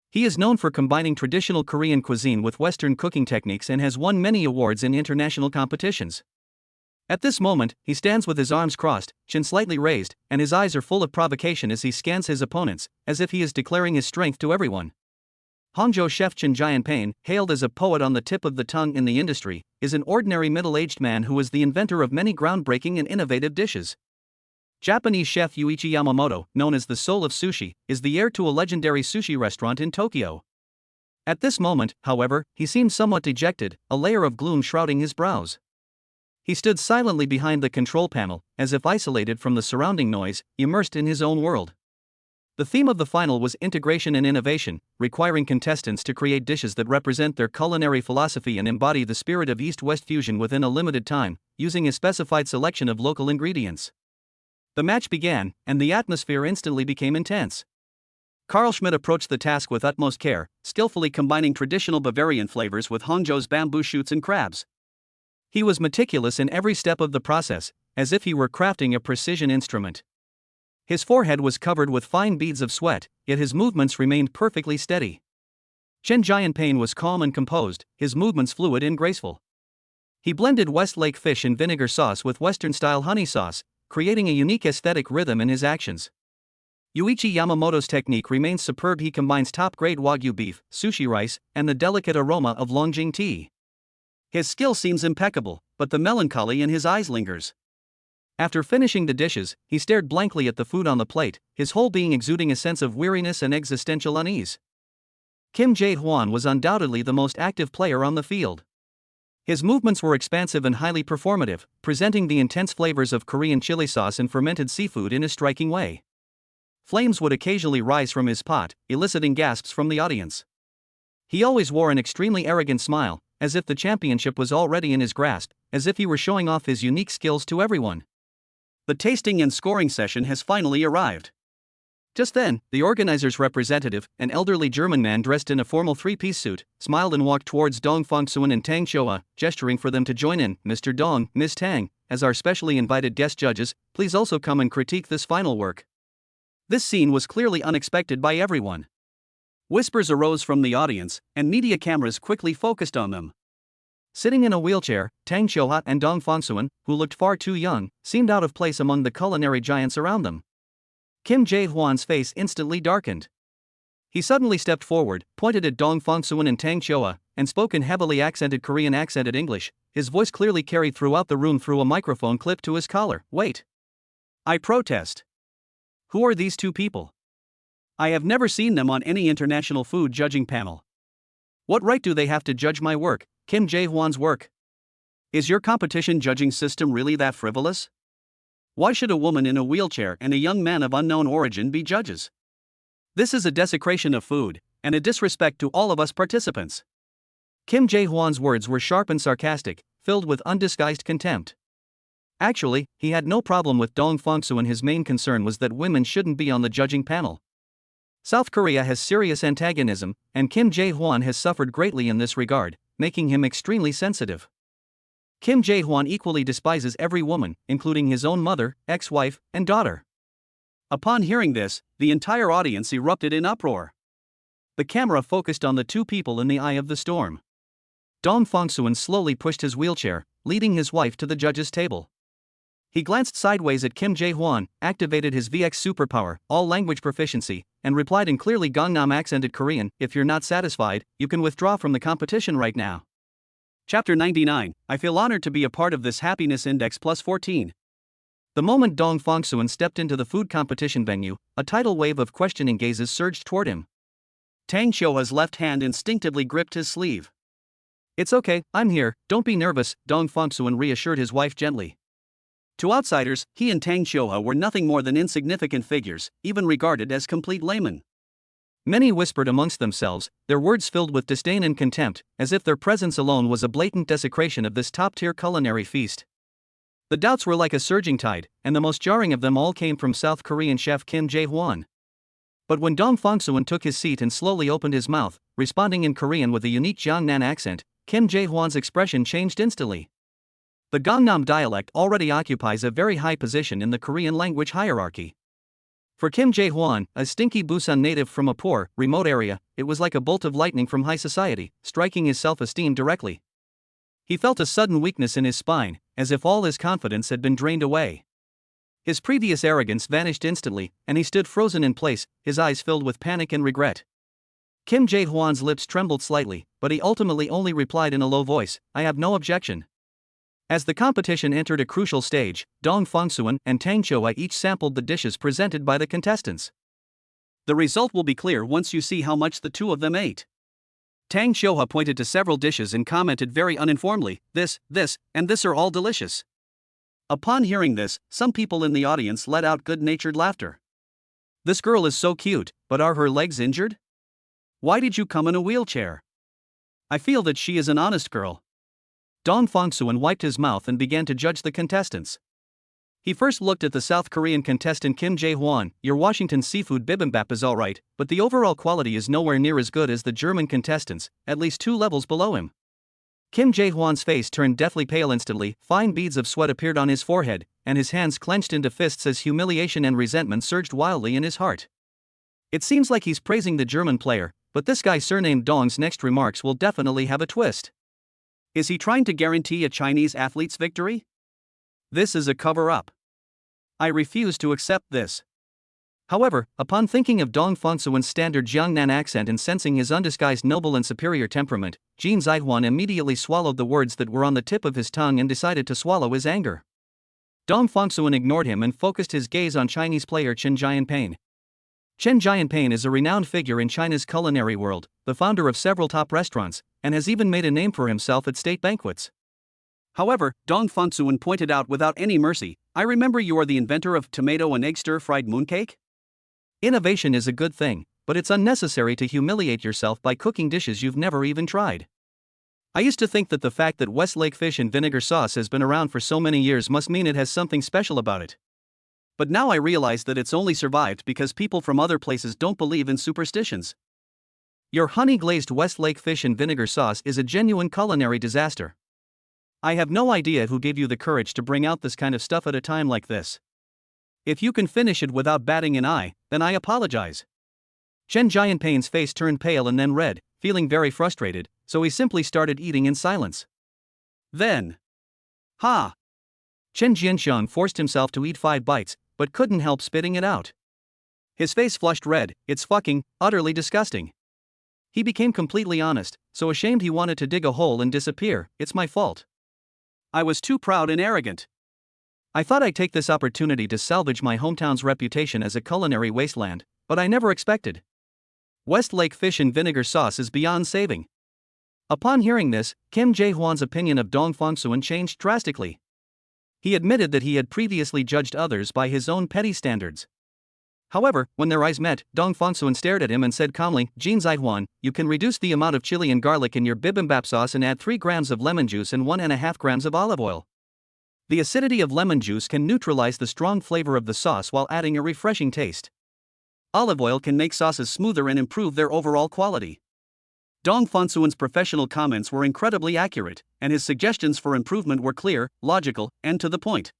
Speaker 1: He is known for combining traditional Korean cuisine with Western cooking techniques and has won many awards in international competitions. At this moment, he stands with his arms crossed, chin slightly raised, and his eyes are full of provocation as he scans his opponents, as if he is declaring his strength to everyone. Hangzhou chef Chen Jianping, hailed as a poet on the tip of the tongue in the industry, is an ordinary middle-aged man who is the inventor of many groundbreaking and innovative dishes. Japanese chef Yuichi Yamamoto, known as the soul of sushi, is the heir to a legendary sushi restaurant in Tokyo. At this moment, however, he seemed somewhat dejected, a layer of gloom shrouding his brows. He stood silently behind the control panel, as if isolated from the surrounding noise, immersed in his own world. The theme of the final was integration and innovation, requiring contestants to create dishes that represent their culinary philosophy and embody the spirit of East-West fusion within a limited time, using a specified selection of local ingredients. The match began, and the atmosphere instantly became intense. Carl Schmidt approached the task with utmost care, skillfully combining traditional Bavarian flavors with Hangzhou's bamboo shoots and crabs. He was meticulous in every step of the process, as if he were crafting a precision instrument. His forehead was covered with fine beads of sweat, yet his movements remained perfectly steady. Chen Jianping was calm and composed, his movements fluid and graceful. He blended West Lake fish and vinegar sauce with Western-style honey sauce, creating a unique aesthetic rhythm in his actions. Yuichi Yamamoto's technique remains superb. He combines top-grade Wagyu beef, sushi rice, and the delicate aroma of Longjing tea. His skill seems impeccable, but the melancholy in his eyes lingers. After finishing the dishes, he stared blankly at the food on the plate, his whole being exuding a sense of weariness and existential unease. Kim Jae-hwan was undoubtedly the most active player on the field. His movements were expansive and highly performative, presenting the intense flavors of Korean chili sauce and fermented seafood in a striking way. Flames would occasionally rise from his pot, eliciting gasps from the audience. He always wore an extremely arrogant smile, as if the championship was already in his grasp, as if he were showing off his unique skills to everyone. The tasting and scoring session has finally arrived. Just then, the organizer's representative, an elderly German man dressed in a formal 3-piece suit, smiled and walked towards Dong Fongsuan and Tang Xiuhe, gesturing for them to join in. "Mr. Dong, Ms. Tang, as our specially invited guest judges, please also come and critique this final work." This scene was clearly unexpected by everyone. Whispers arose from the audience, and media cameras quickly focused on them. Sitting in a wheelchair, Tang Xiuhua and Dong Fangsuan, who looked far too young, seemed out of place among the culinary giants around them. Kim Jae-hwan's face instantly darkened. He suddenly stepped forward, pointed at Dong Fangsuan and Tang Xiuhua, and spoke in heavily accented Korean accented English, his voice clearly carried throughout the room through a microphone clipped to his collar. Wait. I protest. Who are these two people? I have never seen them on any international food judging panel. What right do they have to judge my work, Kim Jae-hwan's work? Is your competition judging system really that frivolous? Why should a woman in a wheelchair and a young man of unknown origin be judges? This is a desecration of food, and a disrespect to all of us participants. Kim Jae-hwan's words were sharp and sarcastic, filled with undisguised contempt. Actually, he had no problem with Dong Fangsuan. His main concern was that women shouldn't be on the judging panel. South Korea has serious antagonism, and Kim Jae-hwan has suffered greatly in this regard, making him extremely sensitive. Kim Jae-hwan equally despises every woman, including his own mother, ex-wife, and daughter. Upon hearing this, the entire audience erupted in uproar. The camera focused on the two people in the eye of the storm. Dong Fangsuan slowly pushed his wheelchair, leading his wife to the judges' table. He glanced sideways at Kim Jae-hwan, activated his VX superpower, all language proficiency, and replied in clearly Gangnam accented Korean, "If you're not satisfied, you can withdraw from the competition right now." Chapter 99, I feel honored to be a part of this happiness index plus 14. The moment Dong Fangsuan stepped into the food competition venue, a tidal wave of questioning gazes surged toward him. Tang Xiuhua's left hand instinctively gripped his sleeve. "It's okay, I'm here, don't be nervous," Dong Fangsuan reassured his wife gently. To outsiders, he and Tang Xiuhua were nothing more than insignificant figures, even regarded as complete laymen. Many whispered amongst themselves, their words filled with disdain and contempt, as if their presence alone was a blatant desecration of this top-tier culinary feast. The doubts were like a surging tide, and the most jarring of them all came from South Korean chef Kim Jae-hwan. But when Dong Fangsuan took his seat and slowly opened his mouth, responding in Korean with a unique Jiangnan accent, Kim Jae-hwan's expression changed instantly. The Gangnam dialect already occupies a very high position in the Korean language hierarchy. For Kim Jae-hwan, a stinky Busan native from a poor, remote area, it was like a bolt of lightning from high society, striking his self-esteem directly. He felt a sudden weakness in his spine, as if all his confidence had been drained away. His previous arrogance vanished instantly, and he stood frozen in place, his eyes filled with panic and regret. Kim Jae-hwan's lips trembled slightly, but he ultimately only replied in a low voice, "I have no objection." As the competition entered a crucial stage, Dong Fangsuan and Tang Xiuhua each sampled the dishes presented by the contestants. The result will be clear once you see how much the two of them ate. Tang Xiuhua pointed to several dishes and commented very uninformedly, this, and this are all delicious." Upon hearing this, some people in the audience let out good-natured laughter. "This girl is so cute, but are her legs injured? Why did you come in a wheelchair? I feel that she is an honest girl." Dong Fangsuan wiped his mouth and began to judge the contestants. He first looked at the South Korean contestant Kim Jae-hwan. "Your Washington seafood bibimbap is alright, but the overall quality is nowhere near as good as the German contestants, at least 2 levels below him." Kim Jae-hwan's face turned deathly pale instantly, fine beads of sweat appeared on his forehead, and his hands clenched into fists as humiliation and resentment surged wildly in his heart. It seems like he's praising the German player, but this guy surnamed Dong's next remarks will definitely have a twist. Is he trying to guarantee a Chinese athlete's victory? This is a cover-up. I refuse to accept this. However, upon thinking of Dong Fangsuan's standard Jiangnan accent and sensing his undisguised noble and superior temperament, Jin Zaihwan immediately swallowed the words that were on the tip of his tongue and decided to swallow his anger. Dong Fangsuan ignored him and focused his gaze on Chinese player Chen Jianping. Chen Jianping is a renowned figure in China's culinary world, the founder of several top restaurants, and has even made a name for himself at state banquets. However, Dong Fangsuan pointed out without any mercy, "I remember you are the inventor of tomato and egg stir-fried mooncake?" Innovation is a good thing, but it's unnecessary to humiliate yourself by cooking dishes you've never even tried. I used to think that the fact that Westlake fish and vinegar sauce has been around for so many years must mean it has something special about it. But now I realize that it's only survived because people from other places don't believe in superstitions. Your honey-glazed Westlake fish and vinegar sauce is a genuine culinary disaster. I have no idea who gave you the courage to bring out this kind of stuff at a time like this. If you can finish it without batting an eye, then I apologize. Chen Jianping's face turned pale and then red, feeling very frustrated, so he simply started eating in silence. Then. Ha! Chen Jianxiang forced himself to eat 5 bites, but couldn't help spitting it out. His face flushed red. It's fucking, utterly disgusting. He became completely honest, so ashamed he wanted to dig a hole and disappear. It's my fault. I was too proud and arrogant. I thought I'd take this opportunity to salvage my hometown's reputation as a culinary wasteland, but I never expected. Westlake fish and vinegar sauce is beyond saving. Upon hearing this, Kim Jae-hwan's opinion of Dong Fongsuan changed drastically. He admitted that he had previously judged others by his own petty standards. However, when their eyes met, Dong Fongsuan stared at him and said calmly, Jin Zai-hwan, you can reduce the amount of chili and garlic in your bibimbap sauce and add 3 grams of lemon juice and 1.5 grams of olive oil. The acidity of lemon juice can neutralize the strong flavor of the sauce while adding a refreshing taste. Olive oil can make sauces smoother and improve their overall quality. Dong Fongsuan's professional comments were incredibly accurate, and his suggestions for improvement were clear, logical, and to the point.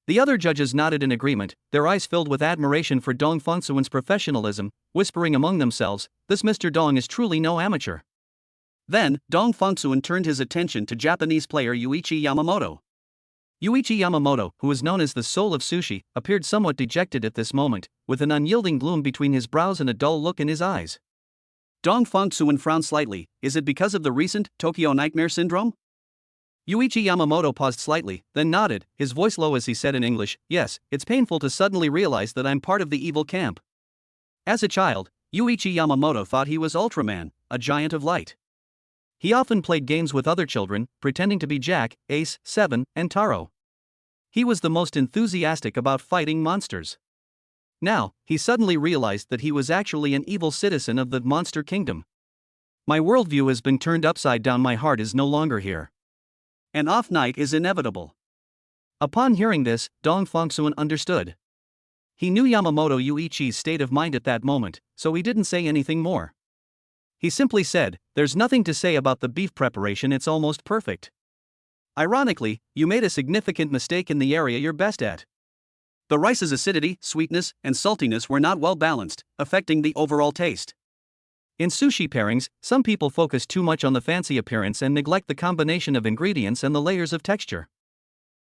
Speaker 1: The other judges nodded in agreement, their eyes filled with admiration for Dong Fongsuan's professionalism, whispering among themselves, this Mr. Dong is truly no amateur. Then, Dong Fongsuan turned his attention to Japanese player Yuichi Yamamoto. Yuichi Yamamoto, who is known as the soul of sushi, appeared somewhat dejected at this moment, with an unyielding gloom between his brows and a dull look in his eyes. Dong Fongsuan frowned slightly. Is it because of the recent Tokyo Nightmare Syndrome? Yuichi Yamamoto paused slightly, then nodded, his voice low as he said in English, yes, it's painful to suddenly realize that I'm part of the evil camp. As a child, Yuichi Yamamoto thought he was Ultraman, a giant of light. He often played games with other children, pretending to be Jack, Ace, Seven, and Taro. He was the most enthusiastic about fighting monsters. Now, he suddenly realized that he was actually an evil citizen of the monster kingdom. My worldview has been turned upside down, my heart is no longer here. An off night is inevitable. Upon hearing this, Dong Fongsuan understood. He knew Yamamoto Yuichi's state of mind at that moment, so he didn't say anything more. He simply said, there's nothing to say about the beef preparation, it's almost perfect. Ironically, you made a significant mistake in the area you're best at. The rice's acidity, sweetness, and saltiness were not well balanced, affecting the overall taste. In sushi pairings, some people focus too much on the fancy appearance and neglect the combination of ingredients and the layers of texture.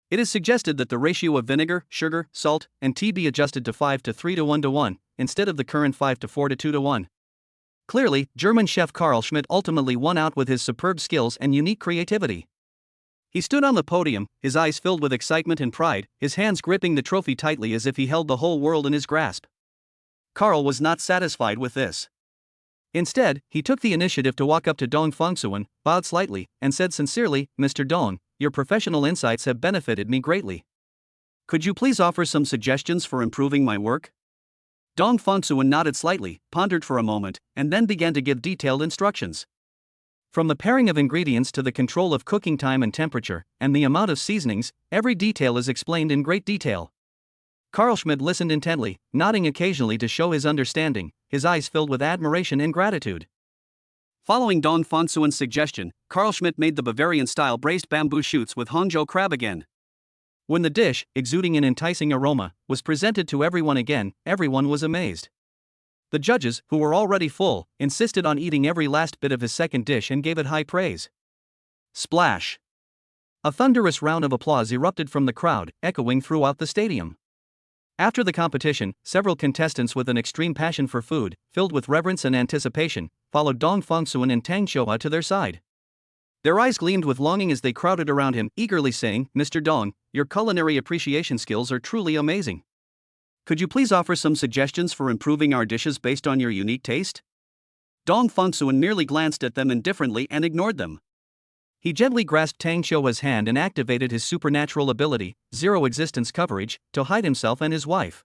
Speaker 1: It is suggested that the ratio of vinegar, sugar, salt, and tea be adjusted to 5 to 3 to 1 to 1, instead of the current 5 to 4 to 2 to 1. Clearly, German chef Carl Schmidt ultimately won out with his superb skills and unique creativity. He stood on the podium, his eyes filled with excitement and pride, his hands gripping the trophy tightly as if he held the whole world in his grasp. Carl was not satisfied with this. Instead, he took the initiative to walk up to Dong Fongsuan, bowed slightly, and said sincerely, Mr. Dong, your professional insights have benefited me greatly. Could you please offer some suggestions for improving my work? Dong Fongsuan nodded slightly, pondered for a moment, and then began to give detailed instructions. From the pairing of ingredients to the control of cooking time and temperature, and the amount of seasonings, every detail is explained in great detail. Carl Schmidt listened intently, nodding occasionally to show his understanding, his eyes filled with admiration and gratitude. Following Dong Fongsuan's suggestion, Carl Schmidt made the Bavarian-style braised bamboo shoots with Hangzhou crab again. When the dish, exuding an enticing aroma, was presented to everyone again, everyone was amazed. The judges, who were already full, insisted on eating every last bit of his second dish and gave it high praise. Splash! A thunderous round of applause erupted from the crowd, echoing throughout the stadium. After the competition, several contestants with an extreme passion for food, filled with reverence and anticipation, followed Dong Fongsuan and Tang Qiuhua to their side. Their eyes gleamed with longing as they crowded around him, eagerly saying, Mr. Dong, your culinary appreciation skills are truly amazing. Could you please offer some suggestions for improving our dishes based on your unique taste? Dong Fongsuan merely glanced at them indifferently and ignored them. He gently grasped Tang Qiuhua's hand and activated his supernatural ability, zero existence coverage, to hide himself and his wife.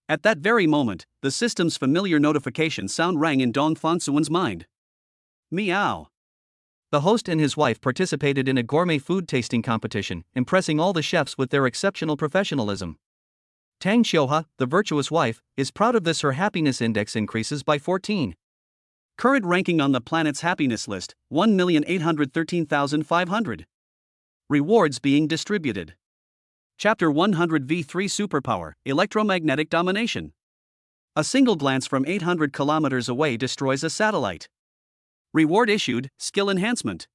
Speaker 1: At that very moment, the system's familiar notification sound rang in Dong Fongsuan's mind. Meow. The host and his wife participated in a gourmet food tasting competition, impressing all the chefs with their exceptional professionalism. Tang Qiuhua, the virtuous wife, is proud of this. Her happiness index increases by 14. Current ranking on the planet's happiness list, 1,813,500. Rewards being distributed. Chapter 100 V3 Superpower, Electromagnetic Domination. A single glance from 800 kilometers away destroys a satellite. Reward issued, skill enhancement.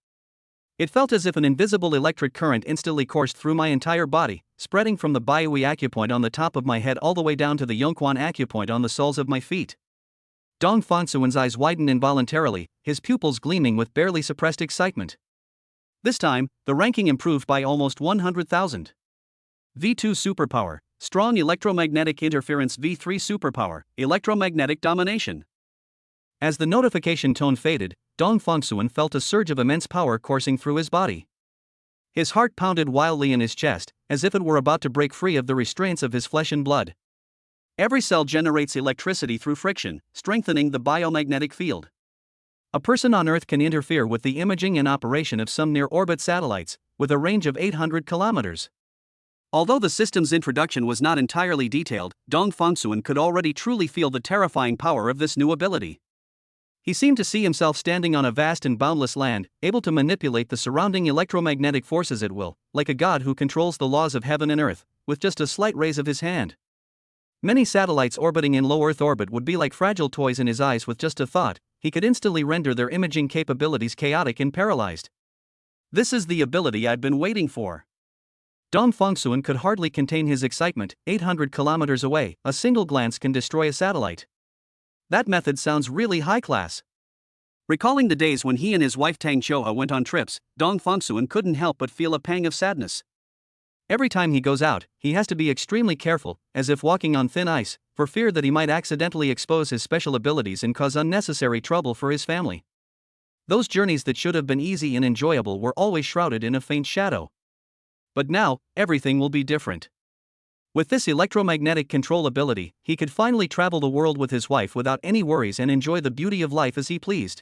Speaker 1: It felt as if an invisible electric current instantly coursed through my entire body, spreading from the Baihui acupoint on the top of my head all the way down to the Yongquan acupoint on the soles of my feet. Dong Fangsuan's eyes widened involuntarily, his pupils gleaming with barely suppressed excitement. This time, the ranking improved by almost 100,000. V2 Superpower, Strong Electromagnetic Interference. V3 Superpower, Electromagnetic Domination. As the notification tone faded, Dong Fangsuan felt a surge of immense power coursing through his body. His heart pounded wildly in his chest, as if it were about to break free of the restraints of his flesh and blood. Every cell generates electricity through friction, strengthening the biomagnetic field. A person on Earth can interfere with the imaging and operation of some near-orbit satellites, with a range of 800 kilometers. Although the system's introduction was not entirely detailed, Dong Fangsuan could already truly feel the terrifying power of this new ability. He seemed to see himself standing on a vast and boundless land, able to manipulate the surrounding electromagnetic forces at will, like a god who controls the laws of heaven and earth, with just a slight raise of his hand. Many satellites orbiting in low Earth orbit would be like fragile toys in his eyes. With just a thought, he could instantly render their imaging capabilities chaotic and paralyzed. This is the ability I've been waiting for. Dong Fangsuan could hardly contain his excitement. 800 kilometers away, a single glance can destroy a satellite. That method sounds really high class. Recalling the days when he and his wife Tang Qiuhe went on trips, Dong Fangsuan couldn't help but feel a pang of sadness. Every time he goes out, he has to be extremely careful, as if walking on thin ice, for fear that he might accidentally expose his special abilities and cause unnecessary trouble for his family. Those journeys that should have been easy and enjoyable were always shrouded in a faint shadow. But now, everything will be different. With this electromagnetic control ability, he could finally travel the world with his wife without any worries and enjoy the beauty of life as he pleased.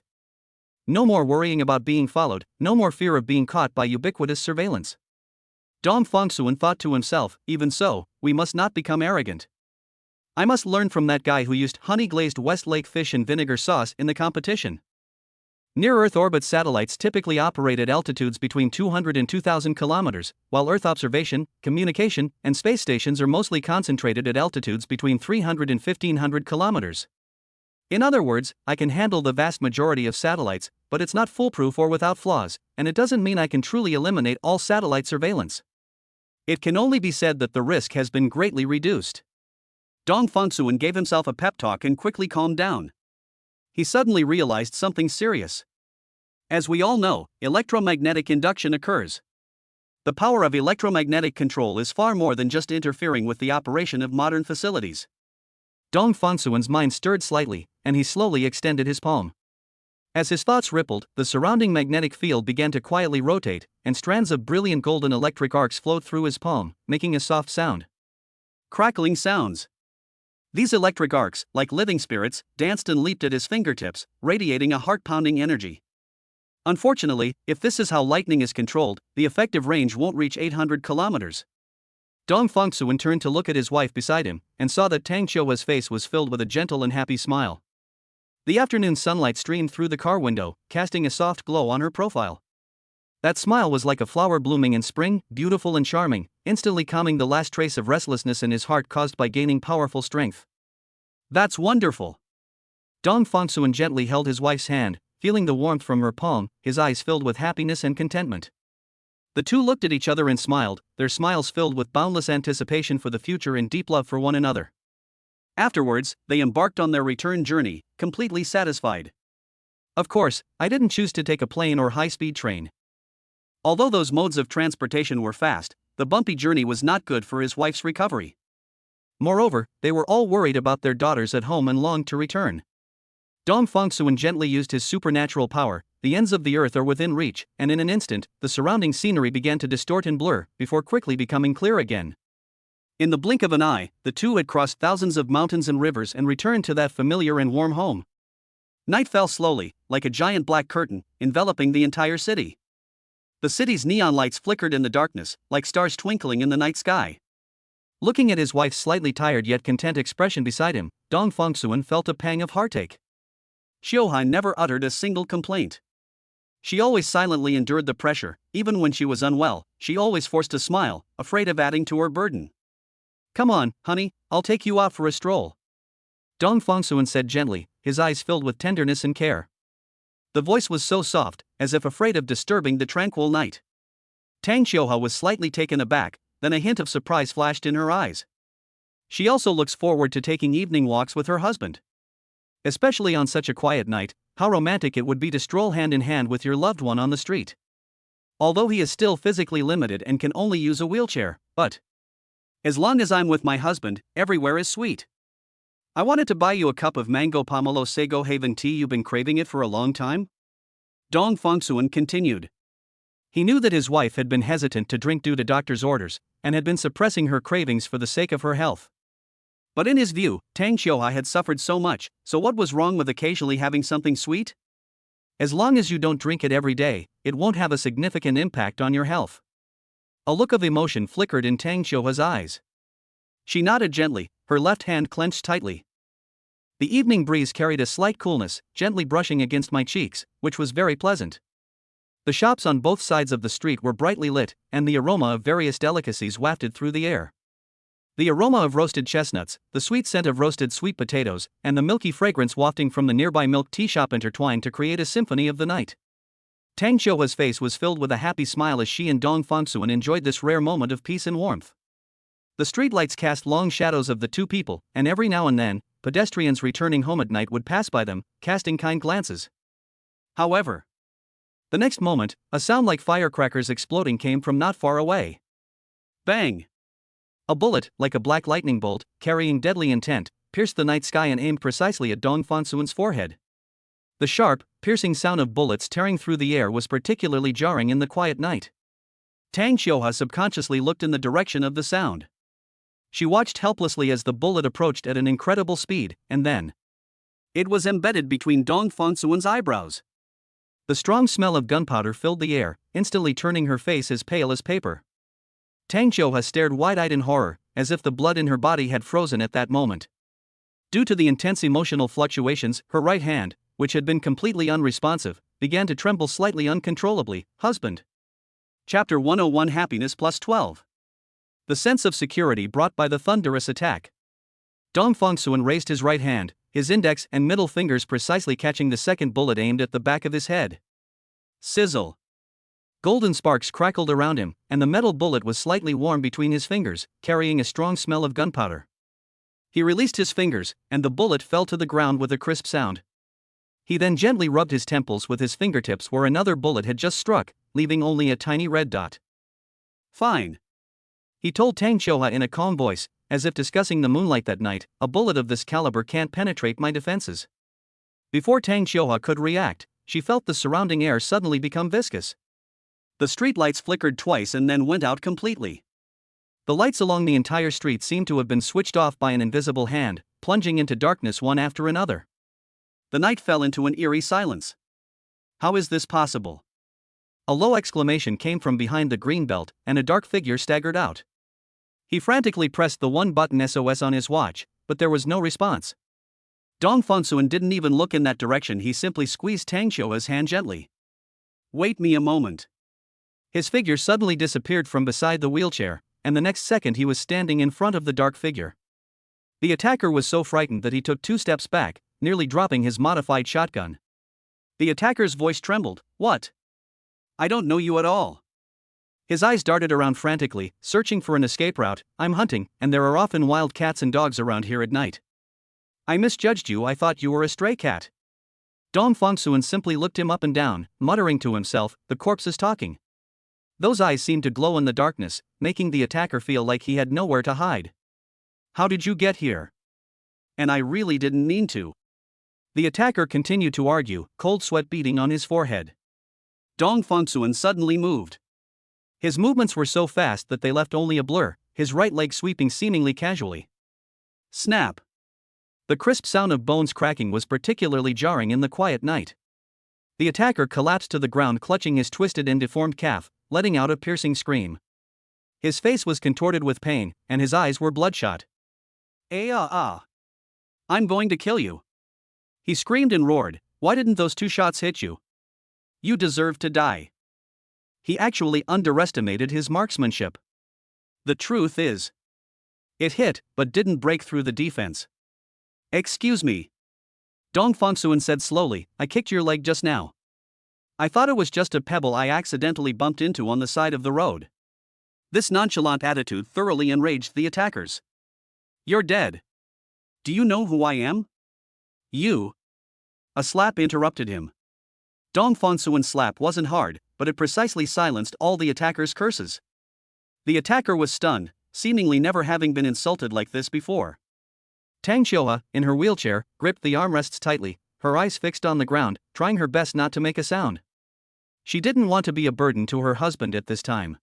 Speaker 1: No more worrying about being followed, no more fear of being caught by ubiquitous surveillance. Dong Fangsuan thought to himself, even so, we must not become arrogant. I must learn from that guy who used honey-glazed Westlake fish and vinegar sauce in the competition. Near-Earth orbit satellites typically operate at altitudes between 200 and 2,000 kilometers, while Earth observation, communication, and space stations are mostly concentrated at altitudes between 300 and 1,500 kilometers. In other words, I can handle the vast majority of satellites, but it's not foolproof or without flaws, and it doesn't mean I can truly eliminate all satellite surveillance. It can only be said that the risk has been greatly reduced. Dong Fangsuan gave himself a pep talk and quickly calmed down. He suddenly realized something serious. As we all know, electromagnetic induction occurs. The power of electromagnetic control is far more than just interfering with the operation of modern facilities. Dong Fangsuan's mind stirred slightly, and he slowly extended his palm. As his thoughts rippled, the surrounding magnetic field began to quietly rotate, and strands of brilliant golden electric arcs flowed through his palm, making a soft sound. Crackling sounds. These electric arcs, like living spirits, danced and leaped at his fingertips, radiating a heart-pounding energy. Unfortunately, if this is how lightning is controlled, the effective range won't reach 800 kilometers. Dong Fangsuan turned to look at his wife beside him, and saw that Tang Qiuhe's face was filled with a gentle and happy smile. The afternoon sunlight streamed through the car window, casting a soft glow on her profile. That smile was like a flower blooming in spring, beautiful and charming, instantly calming the last trace of restlessness in his heart caused by gaining powerful strength. That's wonderful. Dong Fangsuan gently held his wife's hand, feeling the warmth from her palm, his eyes filled with happiness and contentment. The two looked at each other and smiled, their smiles filled with boundless anticipation for the future and deep love for one another. Afterwards, they embarked on their return journey, completely satisfied. Of course, I didn't choose to take a plane or high-speed train. Although those modes of transportation were fast, the bumpy journey was not good for his wife's recovery. Moreover, they were all worried about their daughters at home and longed to return. Dong Fangsuan gently used his supernatural power. The ends of the earth are within reach, and in an instant, the surrounding scenery began to distort and blur, before quickly becoming clear again. In the blink of an eye, the two had crossed thousands of mountains and rivers and returned to that familiar and warm home. Night fell slowly, like a giant black curtain, enveloping the entire city. The city's neon lights flickered in the darkness, like stars twinkling in the night sky. Looking at his wife's slightly tired yet content expression beside him, Dong Fangsuan felt a pang of heartache. Qiuhe never uttered a single complaint. She always silently endured the pressure, even when she was unwell. She always forced a smile, afraid of adding to her burden. "Come on, honey, I'll take you out for a stroll." Dong Fongsuan said gently, his eyes filled with tenderness and care. The voice was so soft, as if afraid of disturbing the tranquil night. Tang Xiuhua was slightly taken aback, then a hint of surprise flashed in her eyes. She also looks forward to taking evening walks with her husband. Especially on such a quiet night, how romantic it would be to stroll hand in hand with your loved one on the street. Although he is still physically limited and can only use a wheelchair, but as long as I'm with my husband, everywhere is sweet. I wanted to buy you a cup of mango pomelo sago haven tea. You've been craving it for a long time? Dong Fongsuan continued. He knew that his wife had been hesitant to drink due to doctor's orders, and had been suppressing her cravings for the sake of her health. But in his view, Tang Xiuhua had suffered so much, so what was wrong with occasionally having something sweet? As long as you don't drink it every day, it won't have a significant impact on your health. A look of emotion flickered in Tang Xiuhua's eyes. She nodded gently, her left hand clenched tightly. The evening breeze carried a slight coolness, gently brushing against my cheeks, which was very pleasant. The shops on both sides of the street were brightly lit, and the aroma of various delicacies wafted through the air. The aroma of roasted chestnuts, the sweet scent of roasted sweet potatoes, and the milky fragrance wafting from the nearby milk tea shop intertwined to create a symphony of the night. Tang Xiuhua's face was filled with a happy smile as she and Dong Fongsuan enjoyed this rare moment of peace and warmth. The streetlights cast long shadows of the two people, and every now and then, pedestrians returning home at night would pass by them, casting kind glances. However, the next moment, a sound like firecrackers exploding came from not far away. Bang! A bullet, like a black lightning bolt, carrying deadly intent, pierced the night sky and aimed precisely at Dong Fongsuan's forehead. The sharp, piercing sound of bullets tearing through the air was particularly jarring in the quiet night. Tang Xiuhua subconsciously looked in the direction of the sound. She watched helplessly as the bullet approached at an incredible speed, and then it was embedded between Dong Fongsuan's eyebrows. The strong smell of gunpowder filled the air, instantly turning her face as pale as paper. Tang Xiuhua stared wide-eyed in horror, as if the blood in her body had frozen at that moment. Due to the intense emotional fluctuations, her right hand, which had been completely unresponsive, began to tremble slightly uncontrollably. Husband. Chapter 101 Happiness Plus 12. The sense of security brought by the thunderous attack. Dong Fongsuan raised his right hand, his index and middle fingers precisely catching the second bullet aimed at the back of his head. Sizzle. Golden sparks crackled around him, and the metal bullet was slightly warm between his fingers, carrying a strong smell of gunpowder. He released his fingers, and the bullet fell to the ground with a crisp sound. He then gently rubbed his temples with his fingertips where another bullet had just struck, leaving only a tiny red dot. Fine. He told Tang Xiuhua in a calm voice, as if discussing the moonlight that night. A bullet of this caliber can't penetrate my defenses. Before Tang Xiuhua could react, she felt the surrounding air suddenly become viscous. The streetlights flickered twice and then went out completely. The lights along the entire street seemed to have been switched off by an invisible hand, plunging into darkness one after another. The night fell into an eerie silence. How is this possible? A low exclamation came from behind the green belt, and a dark figure staggered out. He frantically pressed the one-button SOS on his watch, but there was no response. Dong Fongsuan didn't even look in that direction. He simply squeezed Tang Xiuhua's hand gently. Wait me a moment. His figure suddenly disappeared from beside the wheelchair, and the next second he was standing in front of the dark figure. The attacker was so frightened that he took 2 steps back, nearly dropping his modified shotgun. The attacker's voice trembled. What? I don't know you at all. His eyes darted around frantically, searching for an escape route. I'm hunting, and there are often wild cats and dogs around here at night. I misjudged you. I thought you were a stray cat. Dong Fongsuan simply looked him up and down, muttering to himself, the corpse is talking. Those eyes seemed to glow in the darkness, making the attacker feel like he had nowhere to hide. How did you get here? And I really didn't mean to. The attacker continued to argue, cold sweat beading on his forehead. Dong Fongsuan suddenly moved. His movements were so fast that they left only a blur, his right leg sweeping seemingly casually. Snap! The crisp sound of bones cracking was particularly jarring in the quiet night. The attacker collapsed to the ground clutching his twisted and deformed calf, letting out a piercing scream. His face was contorted with pain, and his eyes were bloodshot. I'm going to kill you. He screamed and roared. Why didn't those 2 shots hit you? You deserve to die. He actually underestimated his marksmanship. The truth is, it hit, but didn't break through the defense. Excuse me. Dong Fongsuan said slowly, I kicked your leg just now. I thought it was just a pebble I accidentally bumped into on the side of the road. This nonchalant attitude thoroughly enraged the attackers. You're dead. Do you know who I am? You. A slap interrupted him. Dong Fongsuan's slap wasn't hard, but it precisely silenced all the attackers' curses. The attacker was stunned, seemingly never having been insulted like this before. Tang Xiuhua, in her wheelchair, gripped the armrests tightly, her eyes fixed on the ground, trying her best not to make a sound. She didn't want to be a burden to her husband at this time.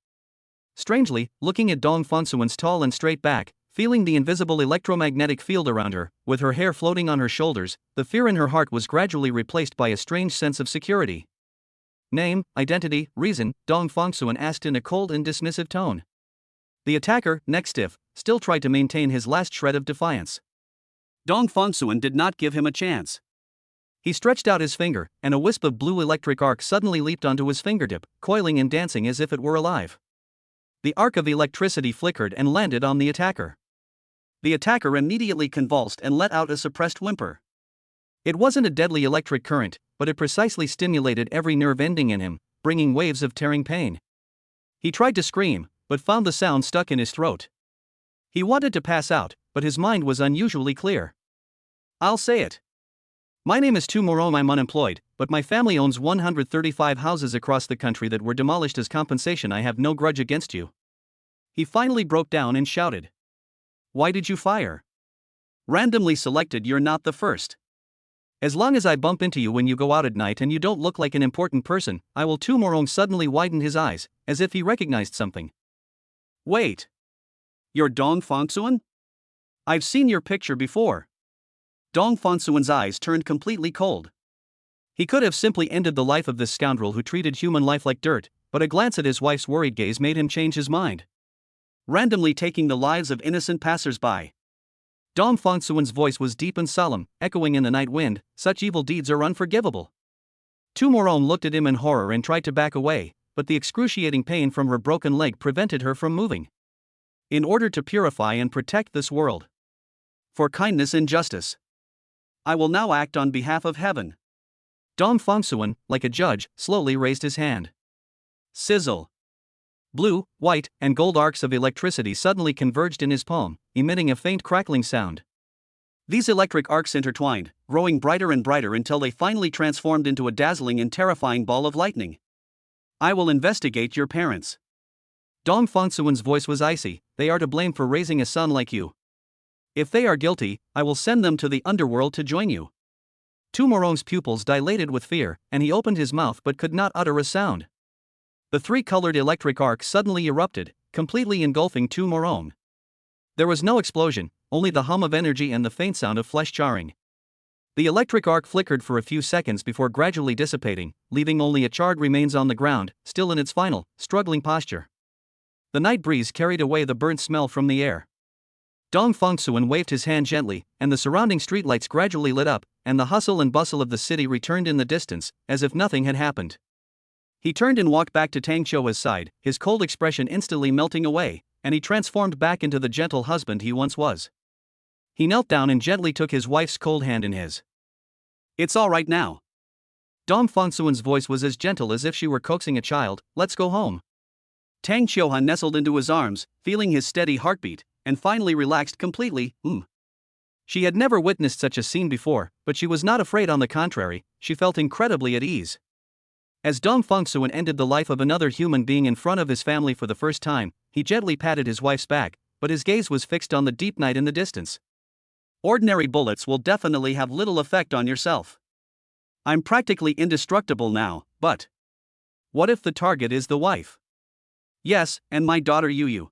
Speaker 1: Strangely, looking at Dong Fongsuan's tall and straight back, feeling the invisible electromagnetic field around her, with her hair floating on her shoulders, the fear in her heart was gradually replaced by a strange sense of security. Name, identity, reason, Dong Fongsuan asked in a cold and dismissive tone. The attacker, neck stiff, still tried to maintain his last shred of defiance. Dong Fongsuan did not give him a chance. He stretched out his finger, and a wisp of blue electric arc suddenly leaped onto his fingertip, coiling and dancing as if it were alive. The arc of electricity flickered and landed on the attacker. The attacker immediately convulsed and let out a suppressed whimper. It wasn't a deadly electric current, but it precisely stimulated every nerve ending in him, bringing waves of tearing pain. He tried to scream, but found the sound stuck in his throat. He wanted to pass out, but his mind was unusually clear. I'll say it. My name is Tu Morom. I'm unemployed, but my family owns 135 houses across the country that were demolished as compensation. I have no grudge against you. He finally broke down and shouted. Why did you fire? Randomly selected. You're not the first. As long as I bump into you when you go out at night and you don't look like an important person, I will. Tu Morom suddenly widened his eyes, as if he recognized something. Wait. You're Dong Fongsuan? I've seen your picture before. Dong Fongsuan's eyes turned completely cold. He could have simply ended the life of this scoundrel who treated human life like dirt, but a glance at his wife's worried gaze made him change his mind. Randomly taking the lives of innocent passers-by. Dong Fongsuan's voice was deep and solemn, echoing in the night wind, such evil deeds are unforgivable. Tu Morom looked at him in horror and tried to back away, but the excruciating pain from her broken leg prevented her from moving. In order to purify and protect this world. For kindness and justice. I will now act on behalf of heaven. Dong Fongsuan, like a judge, slowly raised his hand. Sizzle. Blue, white, and gold arcs of electricity suddenly converged in his palm, emitting a faint crackling sound. These electric arcs intertwined, growing brighter and brighter until they finally transformed into a dazzling and terrifying ball of lightning. I will investigate your parents. Dong Fongsuan's voice was icy. They are to blame for raising a son like you. If they are guilty, I will send them to the underworld to join you. Tu Morom's pupils dilated with fear, and he opened his mouth but could not utter a sound. The three-colored electric arc suddenly erupted, completely engulfing Tu Morom. There was no explosion, only the hum of energy and the faint sound of flesh jarring. The electric arc flickered for a few seconds before gradually dissipating, leaving only a charred remains on the ground, still in its final, struggling posture. The night breeze carried away the burnt smell from the air. Dong Fongsuan waved his hand gently, and the surrounding streetlights gradually lit up, and the hustle and bustle of the city returned in the distance, as if nothing had happened. He turned and walked back to Tang Xiuhua's side, his cold expression instantly melting away, and he transformed back into the gentle husband he once was. He knelt down and gently took his wife's cold hand in his. It's all right now. Dong Fongsuan's voice was as gentle as if she were coaxing a child. Let's go home. Tang Xiuhua nestled into his arms, feeling his steady heartbeat, and finally relaxed completely. She had never witnessed such a scene before, but she was not afraid. On the contrary, she felt incredibly at ease. As Dong Fongsuan ended the life of another human being in front of his family for the first time, he gently patted his wife's back, but his gaze was fixed on the deep night in the distance. Ordinary bullets will definitely have little effect on yourself. I'm practically indestructible now, but what if the target is the wife? Yes, and my daughter Yu.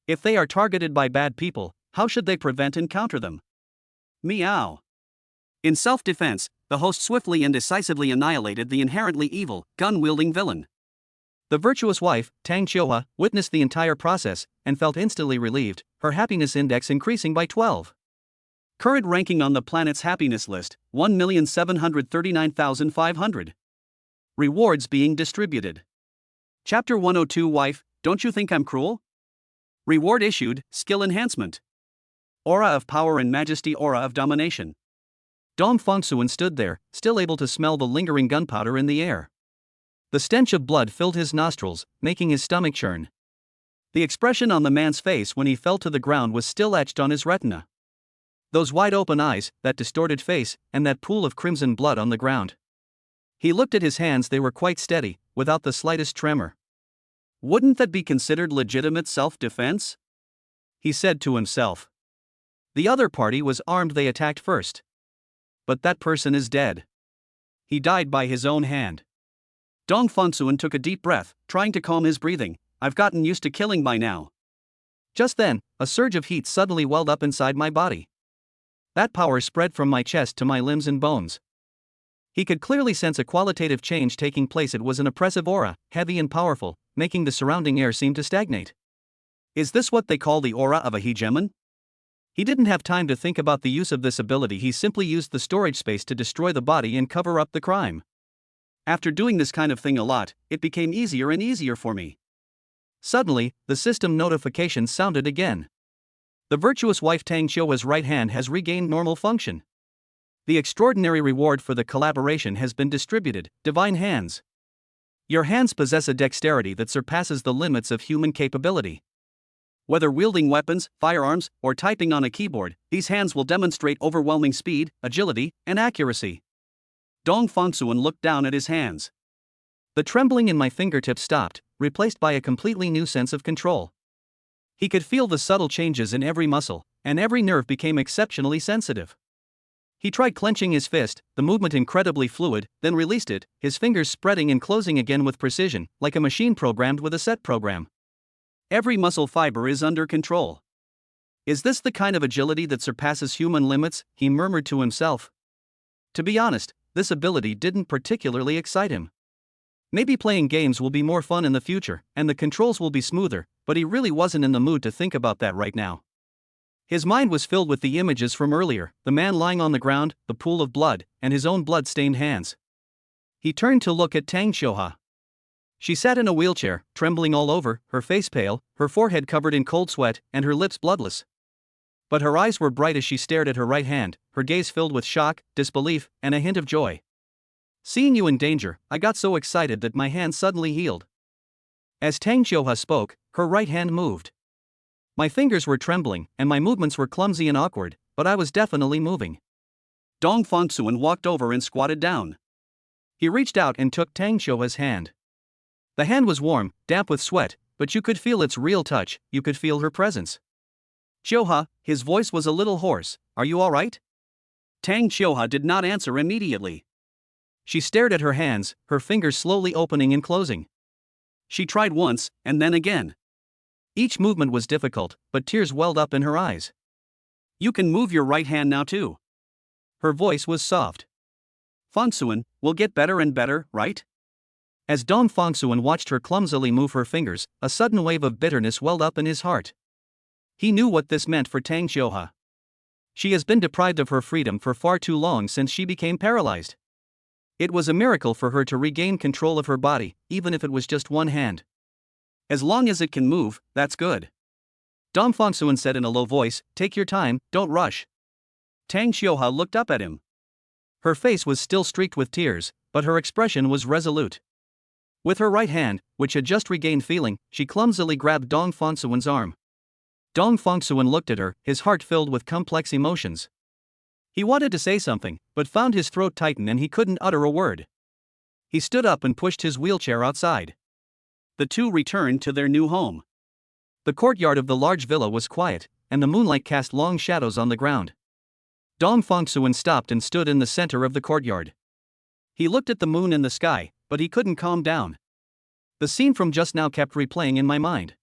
Speaker 1: If they are targeted by bad people, how should they prevent and counter them? Meow. In self-defense, the host swiftly and decisively annihilated the inherently evil, gun-wielding villain. The virtuous wife, Tang Xiuhua, witnessed the entire process, and felt instantly relieved, her happiness index increasing by 12. Current ranking on the planet's happiness list, 1,739,500. Rewards being distributed. Chapter 102 Wife, don't you think I'm cruel? Reward issued, skill enhancement. Aura of power and majesty, aura of domination. Dong Fongsuan stood there, still able to smell the lingering gunpowder in the air. The stench of blood filled his nostrils, making his stomach churn. The expression on the man's face when he fell to the ground was still etched on his retina. Those wide-open eyes, that distorted face, and that pool of crimson blood on the ground. He looked at his hands, they were quite steady, without the slightest tremor. Wouldn't that be considered legitimate self-defense? He said to himself. The other party was armed, they attacked first. But that person is dead. He died by his own hand. Dong Fongsuan took a deep breath, trying to calm his breathing. I've gotten used to killing by now. Just then, a surge of heat suddenly welled up inside my body. That power spread from my chest to my limbs and bones. He could clearly sense a qualitative change taking place. It was an oppressive aura, heavy and powerful, making the surrounding air seem to stagnate. Is this what they call the aura of a hegemon? He didn't have time to think about the use of this ability. He simply used the storage space to destroy the body and cover up the crime. After doing this kind of thing a lot, it became easier and easier for me. Suddenly, the system notification sounded again. The virtuous wife Tang Xiuhua's right hand has regained normal function. The extraordinary reward for the collaboration has been distributed, divine hands. Your hands possess a dexterity that surpasses the limits of human capability. Whether wielding weapons, firearms, or typing on a keyboard, these hands will demonstrate overwhelming speed, agility, and accuracy. Dong Fongsuan looked down at his hands. The trembling in my fingertips stopped, replaced by a completely new sense of control. He could feel the subtle changes in every muscle, and every nerve became exceptionally sensitive. He tried clenching his fist, the movement incredibly fluid, then released it, his fingers spreading and closing again with precision, like a machine programmed with a set program. Every muscle fiber is under control. Is this the kind of agility that surpasses human limits? He murmured to himself. To be honest, this ability didn't particularly excite him. Maybe playing games will be more fun in the future, and the controls will be smoother, but he really wasn't in the mood to think about that right now. His mind was filled with the images from earlier, the man lying on the ground, the pool of blood, and his own blood-stained hands. He turned to look at Tang Xiuhua. She sat in a wheelchair, trembling all over, her face pale, her forehead covered in cold sweat, and her lips bloodless. But her eyes were bright as she stared at her right hand, her gaze filled with shock, disbelief, and a hint of joy. Seeing you in danger, I got so excited that my hand suddenly healed. As Tang Xiuhua spoke, her right hand moved. My fingers were trembling, and my movements were clumsy and awkward, but I was definitely moving. Dong Fongsuan walked over and squatted down. He reached out and took Tang Xiuhua's hand. The hand was warm, damp with sweat, but you could feel its real touch, you could feel her presence. Xiuhua, his voice was a little hoarse, are you all right? Tang Xiuhua did not answer immediately. She stared at her hands, her fingers slowly opening and closing. She tried once, and then again. Each movement was difficult, but tears welled up in her eyes. You can move your right hand now too. Her voice was soft. Fongsuan, we'll get better and better, right? As Dong Fongsuan watched her clumsily move her fingers, a sudden wave of bitterness welled up in his heart. He knew what this meant for Tang Xiuhua. She has been deprived of her freedom for far too long since she became paralyzed. It was a miracle for her to regain control of her body, even if it was just one hand. As long as it can move, that's good. Dong Fongsuan said in a low voice, take your time, don't rush. Tang Xiuhua looked up at him. Her face was still streaked with tears, but her expression was resolute. With her right hand, which had just regained feeling, she clumsily grabbed Dong Fongsuan's arm. Dong Fongsuan looked at her, his heart filled with complex emotions. He wanted to say something, but found his throat tighten and he couldn't utter a word. He stood up and pushed his wheelchair outside. The two returned to their new home. The courtyard of the large villa was quiet, and the moonlight cast long shadows on the ground. Dong Fongsuan stopped and stood in the center of the courtyard. He looked at the moon and the sky, but he couldn't calm down. The scene from just now kept replaying in my mind.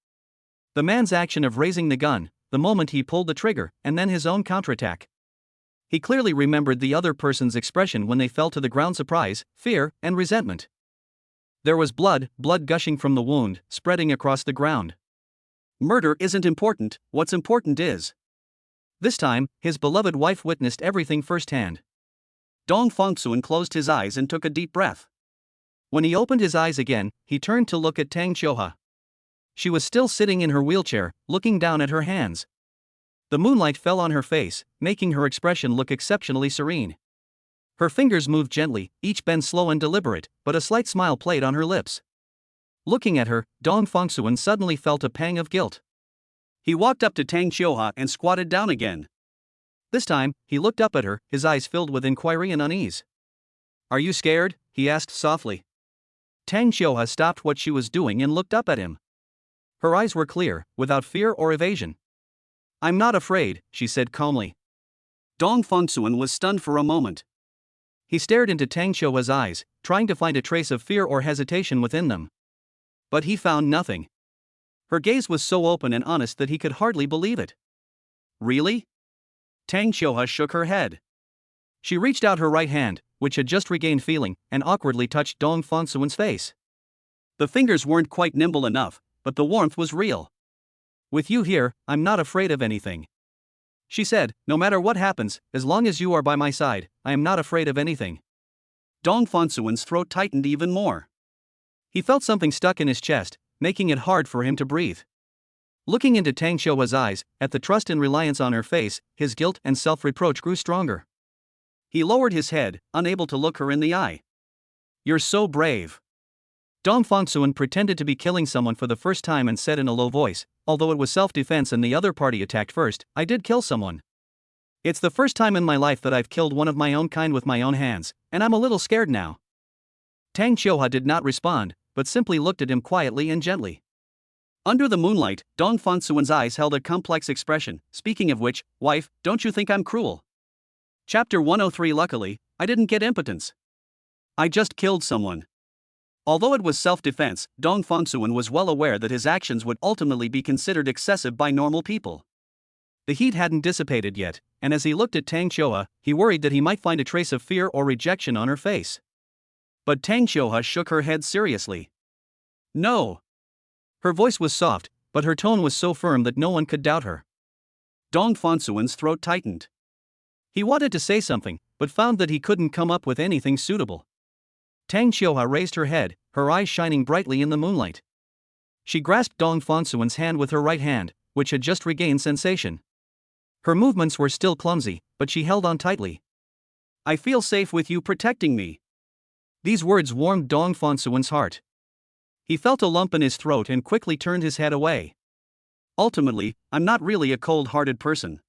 Speaker 1: The man's action of raising the gun, the moment he pulled the trigger, and then his own counterattack. He clearly remembered the other person's expression when they fell to the ground: surprise, fear, and resentment. There was blood gushing from the wound, spreading across the ground. Murder isn't important, what's important is. This time, his beloved wife witnessed everything firsthand. Dong Fongsuan closed his eyes and took a deep breath. When he opened his eyes again, he turned to look at Tang Xiuhua. She was still sitting in her wheelchair, looking down at her hands. The moonlight fell on her face, making her expression look exceptionally serene. Her fingers moved gently, each bend slow and deliberate, but a slight smile played on her lips. Looking at her, Dong Fongsuan suddenly felt a pang of guilt. He walked up to Tang Xiuhua and squatted down again. This time, he looked up at her, his eyes filled with inquiry and unease. "Are you scared?" he asked softly. Tang Xiuhua stopped what she was doing and looked up at him. Her eyes were clear, without fear or evasion. "I'm not afraid," she said calmly. Dong Fongsuan was stunned for a moment. He stared into Tang Xiuhua's eyes, trying to find a trace of fear or hesitation within them. But he found nothing. Her gaze was so open and honest that he could hardly believe it. "Really?" Tang Xiuhua shook her head. She reached out her right hand, which had just regained feeling, and awkwardly touched Dong Fongsuan's face. The fingers weren't quite nimble enough, but the warmth was real. "With you here, I'm not afraid of anything," she said. "No matter what happens, as long as you are by my side, I am not afraid of anything." Dong Fongsuan's throat tightened even more. He felt something stuck in his chest, making it hard for him to breathe. Looking into Tang Xiuhua's eyes, at the trust and reliance on her face, his guilt and self-reproach grew stronger. He lowered his head, unable to look her in the eye. "You're so brave." Dong Fongsuan pretended to be killing someone for the first time and said in a low voice, although it was self-defense and the other party attacked first, "I did kill someone. It's the first time in my life that I've killed one of my own kind with my own hands, and I'm a little scared now." Tang Xiuhua did not respond, but simply looked at him quietly and gently. Under the moonlight, Dong Fongsuan's eyes held a complex expression. "Speaking of which, wife, don't you think I'm cruel?" Chapter 103. Luckily, I didn't get impotence. I just killed someone. Although it was self-defense, Dong Fongsuan was well aware that his actions would ultimately be considered excessive by normal people. The heat hadn't dissipated yet, and as he looked at Tang Xiuhua, he worried that he might find a trace of fear or rejection on her face. But Tang Xiuhua shook her head seriously. "No." Her voice was soft, but her tone was so firm that no one could doubt her. Dong Fongsuan's throat tightened. He wanted to say something, but found that he couldn't come up with anything suitable. Tang Xiuhua raised her head, her eyes shining brightly in the moonlight. She grasped Dong Fongsuan's hand with her right hand, which had just regained sensation. Her movements were still clumsy, but she held on tightly. "I feel safe with you protecting me." These words warmed Dong Fongsuan's heart. He felt a lump in his throat and quickly turned his head away. "Ultimately, I'm not really a cold-hearted person.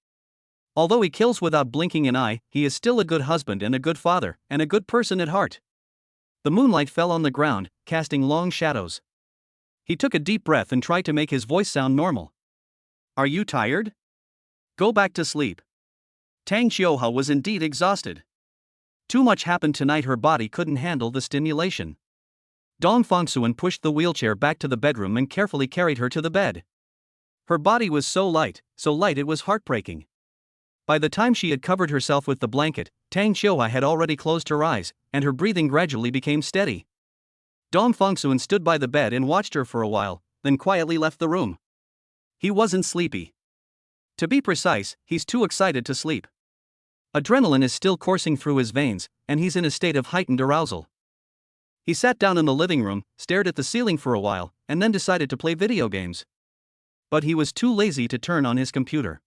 Speaker 1: Although he kills without blinking an eye, he is still a good husband and a good father, and a good person at heart." The moonlight fell on the ground, casting long shadows. He took a deep breath and tried to make his voice sound normal. "Are you tired? Go back to sleep." Tang Xiuhua was indeed exhausted. Too much happened tonight, her body couldn't handle the stimulation. Dong Fongsuan pushed the wheelchair back to the bedroom and carefully carried her to the bed. Her body was so light it was heartbreaking. By the time she had covered herself with the blanket, Tang Xiuhua had already closed her eyes, and her breathing gradually became steady. Dong Fongsuan stood by the bed and watched her for a while, then quietly left the room. He wasn't sleepy. To be precise, he's too excited to sleep. Adrenaline is still coursing through his veins, and he's in a state of heightened arousal. He sat down in the living room, stared at the ceiling for a while, and then decided to play video games. But he was too lazy to turn on his computer.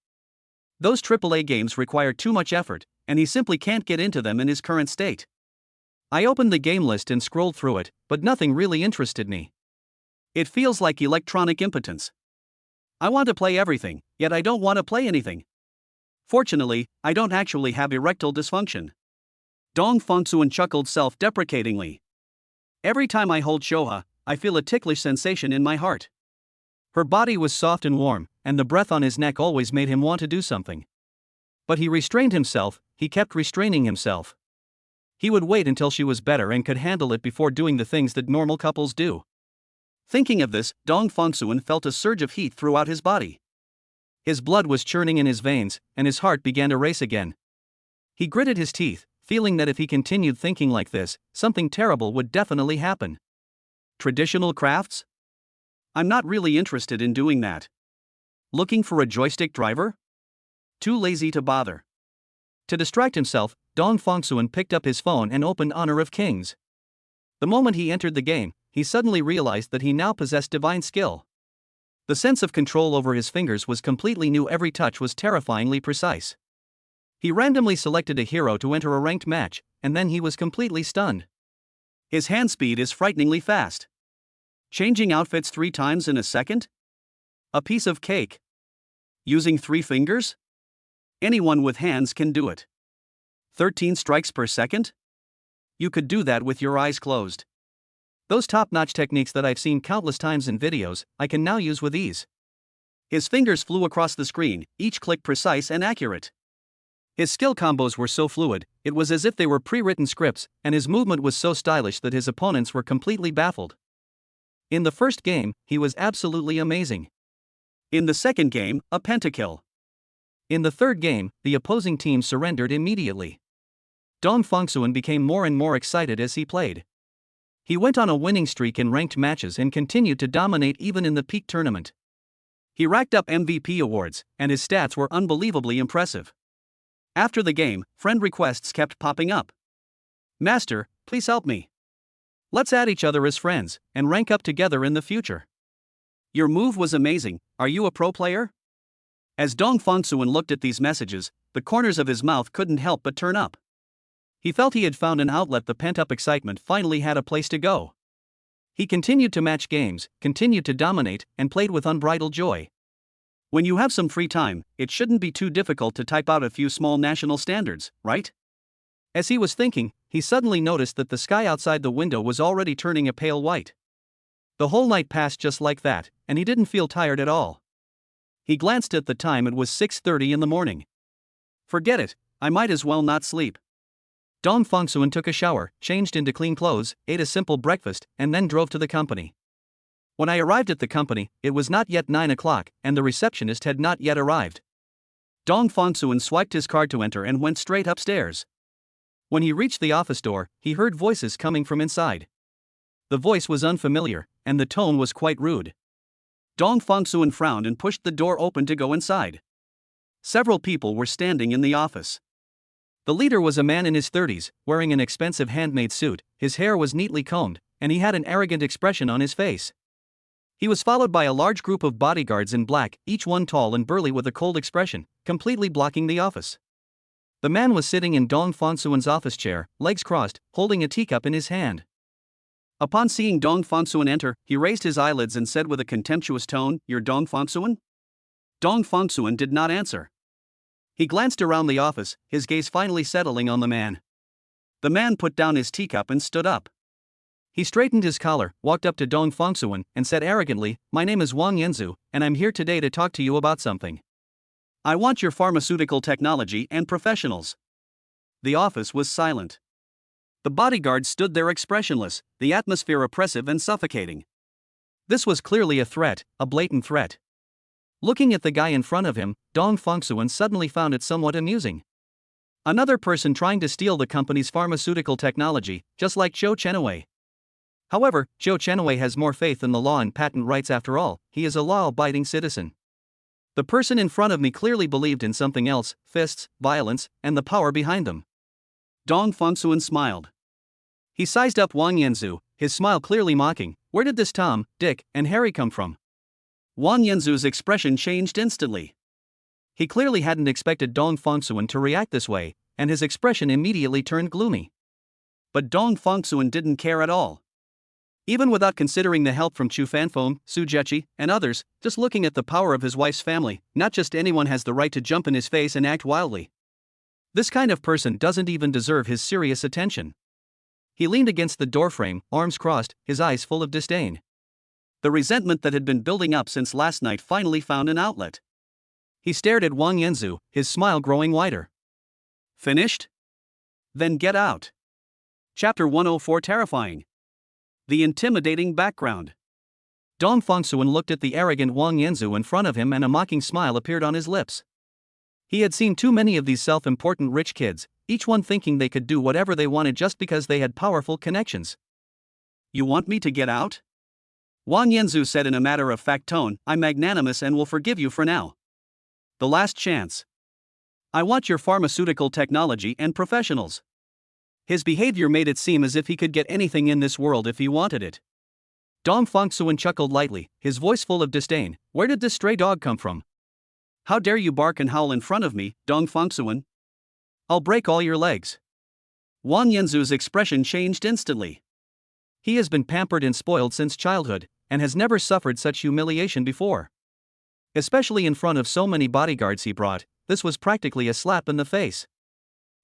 Speaker 1: Those AAA games require too much effort, and he simply can't get into them in his current state. I opened the game list and scrolled through it, but nothing really interested me. It feels like electronic impotence. I want to play everything, yet I don't want to play anything. Fortunately, I don't actually have erectile dysfunction. Dong Fongsuan chuckled self-deprecatingly. Every time I hold Xiuhua, I feel a ticklish sensation in my heart. Her body was soft and warm, and the breath on his neck always made him want to do something. But he restrained himself, he kept restraining himself. He would wait until she was better and could handle it before doing the things that normal couples do. Thinking of this, Dong Fongsuan felt a surge of heat throughout his body. His blood was churning in his veins, and his heart began to race again. He gritted his teeth, feeling that if he continued thinking like this, something terrible would definitely happen. Traditional crafts? I'm not really interested in doing that. Looking for a joystick driver? Too lazy to bother. To distract himself, Dong Fongsuan picked up his phone and opened Honor of Kings. The moment he entered the game, he suddenly realized that he now possessed divine skill. The sense of control over his fingers was completely new, every touch was terrifyingly precise. He randomly selected a hero to enter a ranked match, and then he was completely stunned. His hand speed is frighteningly fast. Changing outfits 3 times in a second? A piece of cake. Using 3 fingers? Anyone with hands can do it. 13 strikes per second? You could do that with your eyes closed. Those top-notch techniques that I've seen countless times in videos, I can now use with ease. His fingers flew across the screen, each click precise and accurate. His skill combos were so fluid, it was as if they were pre-written scripts, and his movement was so stylish that his opponents were completely baffled. In the first game, he was absolutely amazing. In the second game, a pentakill. In the third game, the opposing team surrendered immediately. Dong Fongsuan became more and more excited as he played. He went on a winning streak in ranked matches and continued to dominate even in the peak tournament. He racked up MVP awards, and his stats were unbelievably impressive. After the game, friend requests kept popping up. "Master, please help me. Let's add each other as friends, and rank up together in the future. Your move was amazing, are you a pro player?" As Dong Fongsuan looked at these messages, the corners of his mouth couldn't help but turn up. He felt he had found an outlet, the pent-up excitement finally had a place to go. He continued to match games, continued to dominate, and played with unbridled joy. When you have some free time, it shouldn't be too difficult to type out a few small national standards, right? As he was thinking, he suddenly noticed that the sky outside the window was already turning a pale white. The whole night passed just like that, and he didn't feel tired at all. He glanced at the time, it was 6:30 in the morning. Forget it, I might as well not sleep. Dong Fongsuan took a shower, changed into clean clothes, ate a simple breakfast, and then drove to the company. When I arrived at the company, it was not yet 9 o'clock, and the receptionist had not yet arrived. Dong Fongsuan swiped his card to enter and went straight upstairs. When he reached the office door, he heard voices coming from inside. The voice was unfamiliar, and the tone was quite rude. Dong Fongsuan frowned and pushed the door open to go inside. Several people were standing in the office. The leader was a man in his 30s, wearing an expensive handmade suit, his hair was neatly combed, and he had an arrogant expression on his face. He was followed by a large group of bodyguards in black, each one tall and burly with a cold expression, completely blocking the office. The man was sitting in Dong Fongsuan's office chair, legs crossed, holding a teacup in his hand. Upon seeing Dong Fongsuan enter, he raised his eyelids and said with a contemptuous tone, "You're Dong Fongsuan?" Dong Fongsuan did not answer. He glanced around the office, his gaze finally settling on the man. The man put down his teacup and stood up. He straightened his collar, walked up to Dong Fongsuan, and said arrogantly, "My name is Wang Yanzu, and I'm here today to talk to you about something. I want your pharmaceutical technology and professionals." The office was silent. The bodyguards stood there expressionless, the atmosphere oppressive and suffocating. This was clearly a threat, a blatant threat. Looking at the guy in front of him, Dong Fongsuan suddenly found it somewhat amusing. Another person trying to steal the company's pharmaceutical technology, just like Zhou Chenaway. However, Zhou Chenaway has more faith in the law and patent rights after all, he is a law-abiding citizen. The person in front of me clearly believed in something else, fists, violence, and the power behind them. Dong Fongsuan smiled. He sized up Wang Yanzu, his smile clearly mocking. Where did this Tom, Dick, and Harry come from? Wang Yanzu's expression changed instantly. He clearly hadn't expected Dong Fongsuan to react this way, and his expression immediately turned gloomy. But Dong Fongsuan didn't care at all. Even without considering the help from Chu Fanfeng, Su Jechi, and others, just looking at the power of his wife's family, not just anyone has the right to jump in his face and act wildly. This kind of person doesn't even deserve his serious attention. He leaned against the doorframe, arms crossed, his eyes full of disdain. The resentment that had been building up since last night finally found an outlet. He stared at Wang Yanzu, his smile growing wider. Finished? Then get out. Chapter 104 Terrifying. The intimidating background. Dong Fongsuan looked at the arrogant Wang Yanzu in front of him and a mocking smile appeared on his lips. He had seen too many of these self-important rich kids, each one thinking they could do whatever they wanted just because they had powerful connections. You want me to get out? Wang Yanzu said in a matter-of-fact tone, I'm magnanimous and will forgive you for now. The last chance. I want your pharmaceutical technology and professionals. His behavior made it seem as if he could get anything in this world if he wanted it. Dong Fongsuan chuckled lightly, his voice full of disdain. Where did this stray dog come from? How dare you bark and howl in front of me, Dong Fongsuan? I'll break all your legs. Wang Yanzu's expression changed instantly. He has been pampered and spoiled since childhood, and has never suffered such humiliation before. Especially in front of so many bodyguards he brought, this was practically a slap in the face.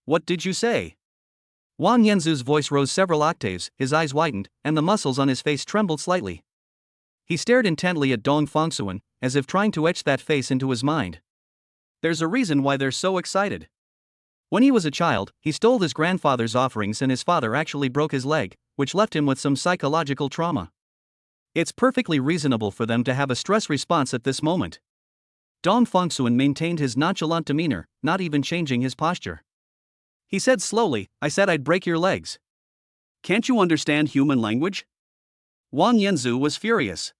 Speaker 1: What did you say? Wang Yanzu's voice rose several octaves, his eyes widened, and the muscles on his face trembled slightly. He stared intently at Dong Fongsuan, as if trying to etch that face into his mind. There's a reason why they're so excited. When he was a child, he stole his grandfather's offerings and his father actually broke his leg, which left him with some psychological trauma. It's perfectly reasonable for them to have a stress response at this moment. Dong Fongsuan maintained his nonchalant demeanor, not even changing his posture. He said slowly, I said I'd break your legs. Can't you understand human language? Wang Yanzu was furious.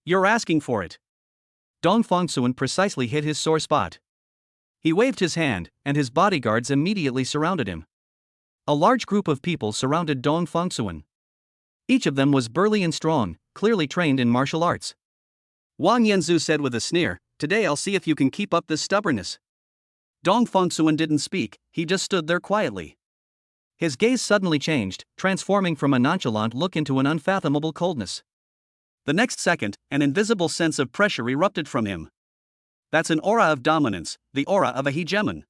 Speaker 1: You're asking for it. Dong Fongsuan precisely hit his sore spot. He waved his hand, and his bodyguards immediately surrounded him. A large group of people surrounded Dong Fongsuan. Each of them was burly and strong, clearly trained in martial arts. Wang Yanzu said with a sneer, Today I'll see if you can keep up this stubbornness. Dong Fongsuan didn't speak, he just stood there quietly. His gaze suddenly changed, transforming from a nonchalant look into an unfathomable coldness. The next second, an invisible sense of pressure erupted from him. That's an aura of dominance, the aura of a hegemon.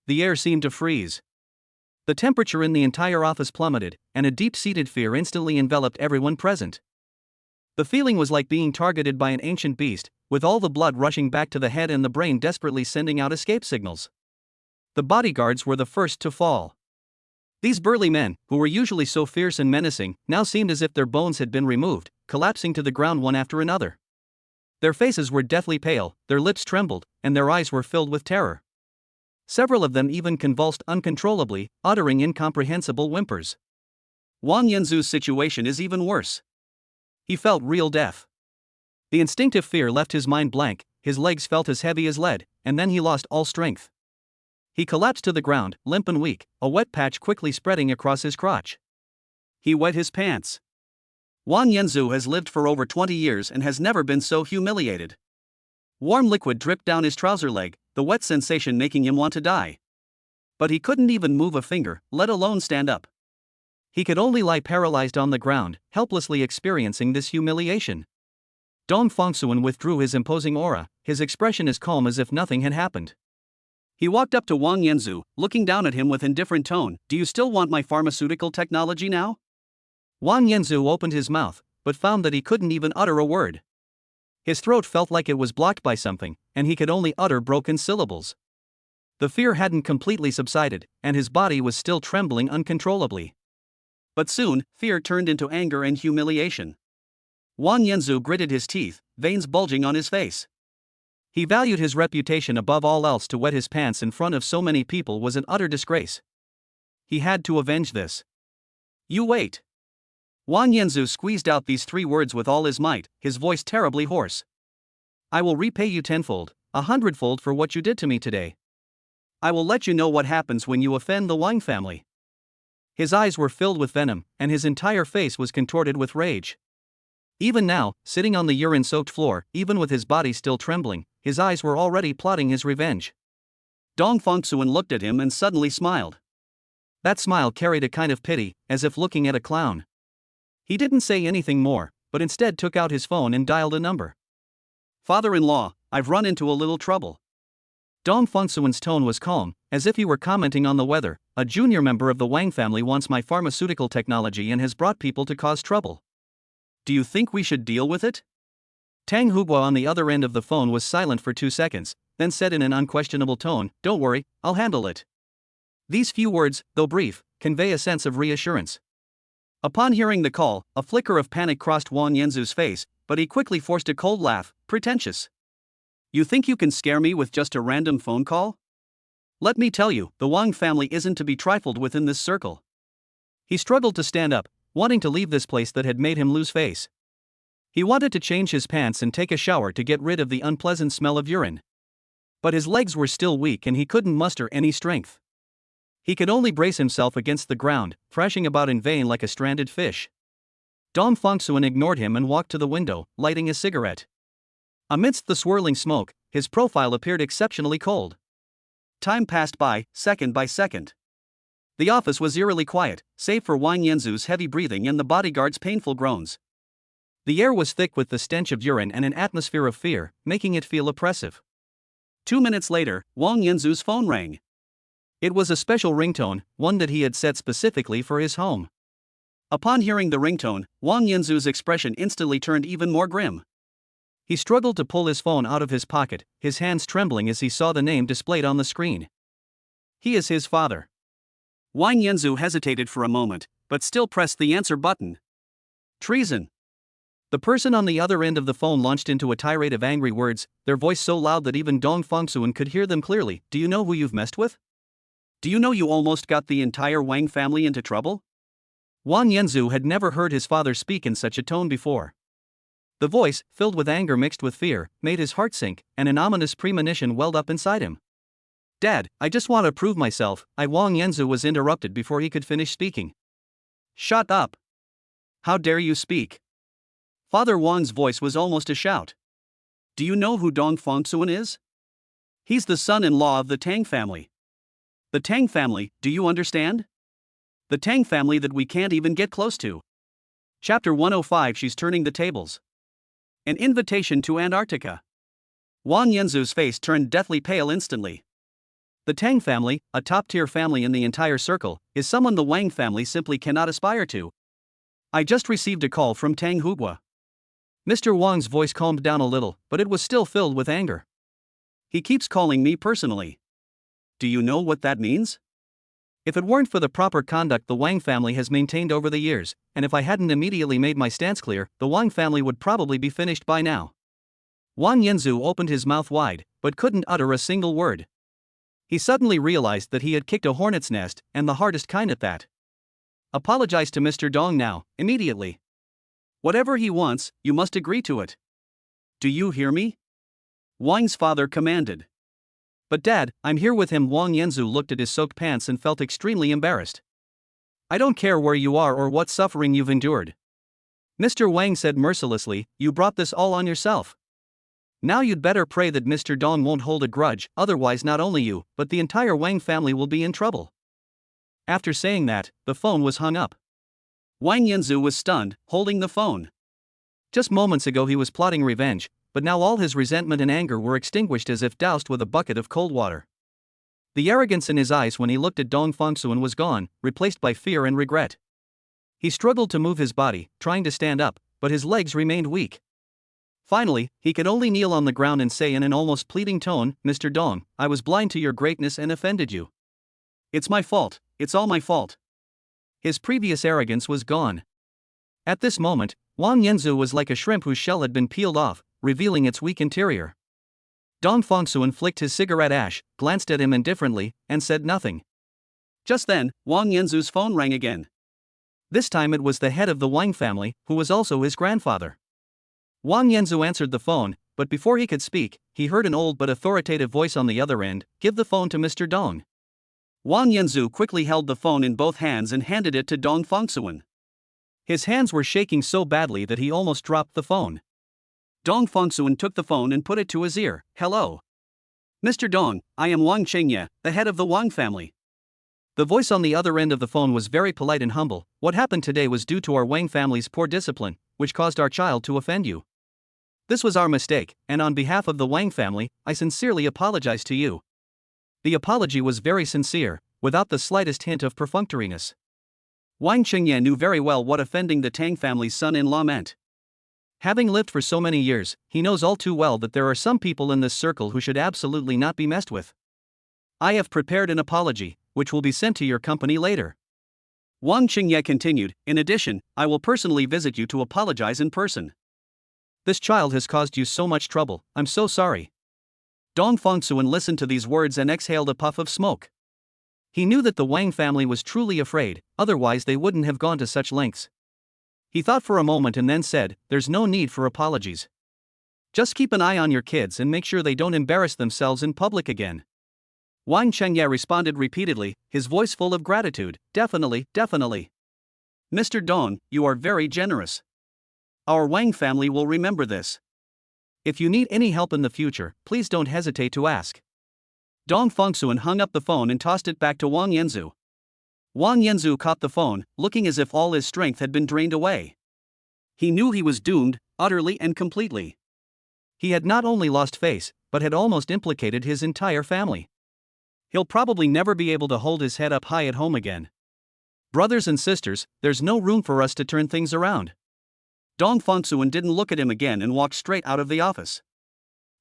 Speaker 1: The air seemed to freeze. The temperature in the entire office plummeted, and a deep-seated fear instantly enveloped everyone present. The feeling was like being targeted by an ancient beast, with all the blood rushing back to the head and the brain desperately sending out escape signals. The bodyguards were the first to fall. These burly men, who were usually so fierce and menacing, now seemed as if their bones had been removed, collapsing to the ground one after another. Their faces were deathly pale, their lips trembled, and their eyes were filled with terror. Several of them even convulsed uncontrollably, uttering incomprehensible whimpers. Wang Yanzu's situation is even worse. He felt real death. The instinctive fear left his mind blank, his legs felt as heavy as lead, and then he lost all strength. He collapsed to the ground, limp and weak, a wet patch quickly spreading across his crotch. He wet his pants. Wang Yanzu has lived for over 20 years and has never been so humiliated. Warm liquid dripped down his trouser leg, the wet sensation making him want to die. But he couldn't even move a finger, let alone stand up. He could only lie paralyzed on the ground, helplessly experiencing this humiliation. Dong Fongsuan withdrew his imposing aura, his expression as calm as if nothing had happened. He walked up to Wang Yanzu, looking down at him with indifferent tone. Do you still want my pharmaceutical technology now? Wang Yanzu opened his mouth, but found that he couldn't even utter a word. His throat felt like it was blocked by something, and he could only utter broken syllables. The fear hadn't completely subsided, and his body was still trembling uncontrollably. But soon, fear turned into anger and humiliation. Wang Yanzu gritted his teeth, veins bulging on his face. He valued his reputation above all else. To wet his pants in front of so many people was an utter disgrace. He had to avenge this. You wait. Wang Yanzu squeezed out these 3 words with all his might, his voice terribly hoarse. I will repay you tenfold, 100-fold for what you did to me today. I will let you know what happens when you offend the Wang family. His eyes were filled with venom, and his entire face was contorted with rage. Even now, sitting on the urine-soaked floor, even with his body still trembling, his eyes were already plotting his revenge. Dong Fongsuan looked at him and suddenly smiled. That smile carried a kind of pity, as if looking at a clown. He didn't say anything more, but instead took out his phone and dialed a number. Father-in-law, I've run into a little trouble. Dong Fongsuan's tone was calm, as if he were commenting on the weather. A junior member of the Wang family wants my pharmaceutical technology and has brought people to cause trouble. Do you think we should deal with it? Tang Hugua on the other end of the phone was silent for 2 seconds, then said in an unquestionable tone, Don't worry, I'll handle it. These few words, though brief, convey a sense of reassurance. Upon hearing the call, a flicker of panic crossed Wang Yanzu's face, but he quickly forced a cold laugh, pretentious. You think you can scare me with just a random phone call? Let me tell you, the Wang family isn't to be trifled with in this circle. He struggled to stand up, wanting to leave this place that had made him lose face. He wanted to change his pants and take a shower to get rid of the unpleasant smell of urine. But his legs were still weak and he couldn't muster any strength. He could only brace himself against the ground, thrashing about in vain like a stranded fish. Dong Fongsuan ignored him and walked to the window, lighting a cigarette. Amidst the swirling smoke, his profile appeared exceptionally cold. Time passed by, second by second. The office was eerily quiet, save for Wang Yanzu's heavy breathing and the bodyguard's painful groans. The air was thick with the stench of urine and an atmosphere of fear, making it feel oppressive. 2 minutes later, Wang Yanzu's phone rang. It was a special ringtone, one that he had set specifically for his home. Upon hearing the ringtone, Wang Yanzu's expression instantly turned even more grim. He struggled to pull his phone out of his pocket, his hands trembling as he saw the name displayed on the screen. He is his father. Wang Yanzu hesitated for a moment, but still pressed the answer button. Treason. The person on the other end of the phone launched into a tirade of angry words, their voice so loud that even Dong Fongsuan could hear them clearly. Do you know who you've messed with? Do you know you almost got the entire Wang family into trouble? Wang Yanzu had never heard his father speak in such a tone before. The voice, filled with anger mixed with fear, made his heart sink, and an ominous premonition welled up inside him. Dad, I just want to prove myself. Wang Yanzu was interrupted before he could finish speaking. Shut up. How dare you speak? Father Wang's voice was almost a shout. Do you know who Dong Fongsuan is? He's the son-in-law of the Tang family. The Tang family, do you understand? The Tang family that we can't even get close to. Chapter 105. She's turning the tables. An invitation to Antarctica. Wang Yanzu's face turned deathly pale instantly. The Tang family, a top-tier family in the entire circle, is someone the Wang family simply cannot aspire to. I just received a call from Tang Hugua. Mr. Wang's voice calmed down a little, but it was still filled with anger. He keeps calling me personally. Do you know what that means? If it weren't for the proper conduct the Wang family has maintained over the years, and if I hadn't immediately made my stance clear, the Wang family would probably be finished by now. Wang Yanzu opened his mouth wide, but couldn't utter a single word. He suddenly realized that he had kicked a hornet's nest, and the hardest kind at that. Apologize to Mr. Dong now, immediately. Whatever he wants, you must agree to it. Do you hear me? Wang's father commanded. But Dad, I'm here with him. Wang Yanzu looked at his soaked pants and felt extremely embarrassed. I don't care where you are or what suffering you've endured. Mr. Wang said mercilessly, you brought this all on yourself. Now you'd better pray that Mr. Dong won't hold a grudge, otherwise not only you, but the entire Wang family will be in trouble. After saying that, the phone was hung up. Wang Yanzu was stunned, holding the phone. Just moments ago he was plotting revenge, but now all his resentment and anger were extinguished as if doused with a bucket of cold water. The arrogance in his eyes when he looked at Dong Fongsuan was gone, replaced by fear and regret. He struggled to move his body, trying to stand up, but his legs remained weak. Finally, he could only kneel on the ground and say in an almost pleading tone, Mr. Dong, I was blind to your greatness and offended you. It's my fault, it's all my fault. His previous arrogance was gone. At this moment, Wang Yanzu was like a shrimp whose shell had been peeled off, revealing its weak interior. Dong Fongsuan flicked his cigarette ash, glanced at him indifferently, and said nothing. Just then, Wang Yanzu's phone rang again. This time it was the head of the Wang family, who was also his grandfather. Wang Yanzu answered the phone, but before he could speak, he heard an old but authoritative voice on the other end, give the phone to Mr. Dong. Wang Yanzu quickly held the phone in both hands and handed it to Dong Fongsuan. His hands were shaking so badly that he almost dropped the phone. Dong Fongsuan took the phone and put it to his ear. Hello. Mr. Dong, I am Wang Qingye, the head of the Wang family. The voice on the other end of the phone was very polite and humble. What happened today was due to our Wang family's poor discipline, which caused our child to offend you. This was our mistake, and on behalf of the Wang family, I sincerely apologize to you. The apology was very sincere, without the slightest hint of perfunctoriness. Wang Qingye knew very well what offending the Tang family's son-in-law meant. Having lived for so many years, he knows all too well that there are some people in this circle who should absolutely not be messed with. I have prepared an apology, which will be sent to your company later. Wang Qingye continued, in addition, I will personally visit you to apologize in person. This child has caused you so much trouble, I'm so sorry. Dong Fongsuan listened to these words and exhaled a puff of smoke. He knew that the Wang family was truly afraid, otherwise they wouldn't have gone to such lengths. He thought for a moment and then said, there's no need for apologies. Just keep an eye on your kids and make sure they don't embarrass themselves in public again. Wang Qingye responded repeatedly, his voice full of gratitude, definitely, definitely. Mr. Dong, you are very generous. Our Wang family will remember this. If you need any help in the future, please don't hesitate to ask. Dong Fengsuan hung up the phone and tossed it back to Wang Yanzu. Wang Yanzu caught the phone, looking as if all his strength had been drained away. He knew he was doomed, utterly and completely. He had not only lost face, but had almost implicated his entire family. He'll probably never be able to hold his head up high at home again. Brothers and sisters, there's no room for us to turn things around. Dong Fengsuan didn't look at him again and walked straight out of the office.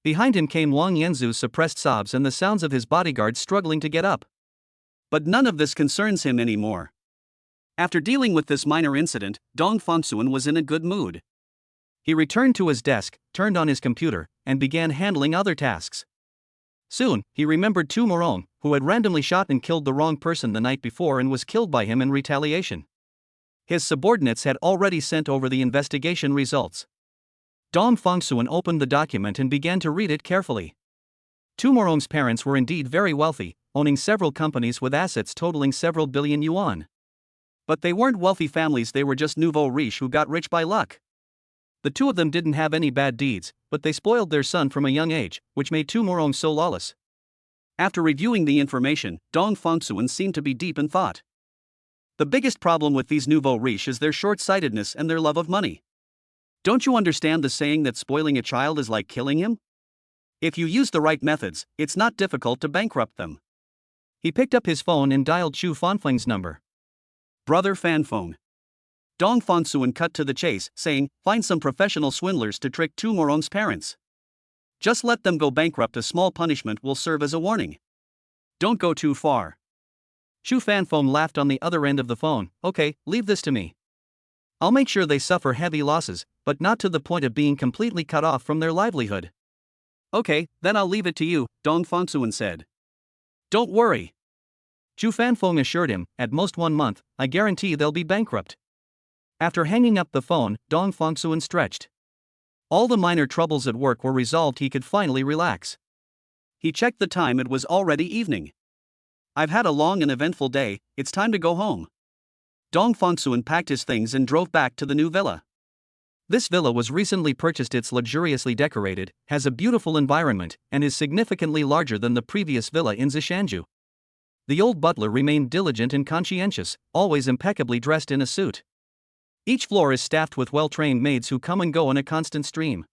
Speaker 1: Behind him came Wang Yanzu's suppressed sobs and the sounds of his bodyguards struggling to get up. But none of this concerns him anymore. After dealing with this minor incident, Dong Fengsuan was in a good mood. He returned to his desk, turned on his computer, and began handling other tasks. Soon, he remembered Tu Morong, who had randomly shot and killed the wrong person the night before and was killed by him in retaliation. His subordinates had already sent over the investigation results. Dong Fengsuan opened the document and began to read it carefully. Tu Morong's parents were indeed very wealthy, owning several companies with assets totaling several billion yuan. But they weren't wealthy families, they were just nouveau riche who got rich by luck. The two of them didn't have any bad deeds, but they spoiled their son from a young age, which made Tu Morong so lawless. After reviewing the information, Dong Fengsuan seemed to be deep in thought. The biggest problem with these nouveau riche is their short-sightedness and their love of money. Don't you understand the saying that spoiling a child is like killing him? If you use the right methods, it's not difficult to bankrupt them. He picked up his phone and dialed Chu Fanfeng's number. Brother Fanfeng. Dong Fengsuan cut to the chase, saying, find some professional swindlers to trick Tu Morong's parents. Just let them go bankrupt, a small punishment will serve as a warning. Don't go too far. Chu Fanfeng laughed on the other end of the phone. Okay, leave this to me. I'll make sure they suffer heavy losses, but not to the point of being completely cut off from their livelihood. Okay, then I'll leave it to you, Dong Fengsuan said. Don't worry. Chu Fanfeng assured him, at most 1 month, I guarantee they'll be bankrupt. After hanging up the phone, Dong Fengsuan stretched. All the minor troubles at work were resolved, he could finally relax. He checked the time, it was already evening. I've had a long and eventful day, it's time to go home. Dong Fengsuan packed his things and drove back to the new villa. This villa was recently purchased, it's luxuriously decorated, has a beautiful environment, and is significantly larger than the previous villa in Zishanju. The old butler remained diligent and conscientious, always impeccably dressed in a suit. Each floor is staffed with well-trained maids who come and go in a constant stream.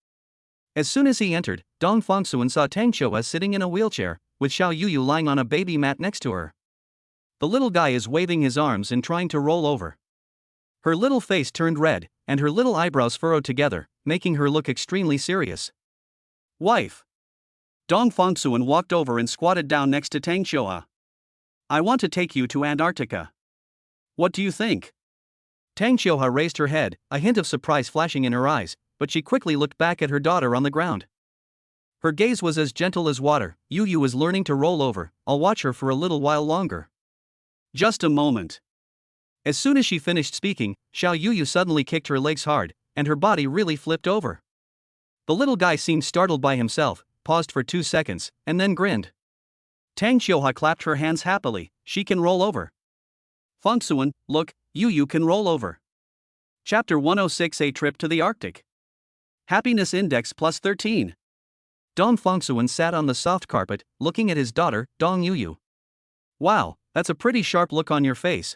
Speaker 1: As soon as he entered, Dong Fengsuan saw Tang Qiuhua sitting in a wheelchair, with Xiao Yuyu lying on a baby mat next to her. The little guy is waving his arms and trying to roll over. Her little face turned red, and her little eyebrows furrowed together, making her look extremely serious. Wife. Dong Fengsuan walked over and squatted down next to Tang Qiuhua. I want to take you to Antarctica. What do you think? Tang Qiuhua raised her head, a hint of surprise flashing in her eyes, but she quickly looked back at her daughter on the ground. Her gaze was as gentle as water. Yu is learning to roll over, I'll watch her for a little while longer. Just a moment. As soon as she finished speaking, Xiao Yuyu suddenly kicked her legs hard, and her body really flipped over. The little guy seemed startled by himself, paused for 2 seconds, and then grinned. Tang Qiuhua clapped her hands happily, she can roll over. Fengsuan, look, Yu can roll over. Chapter 106, A Trip to the Arctic. Happiness Index plus 13. Dong Fengsuan sat on the soft carpet, looking at his daughter, Dong Yuyu. Wow, that's a pretty sharp look on your face.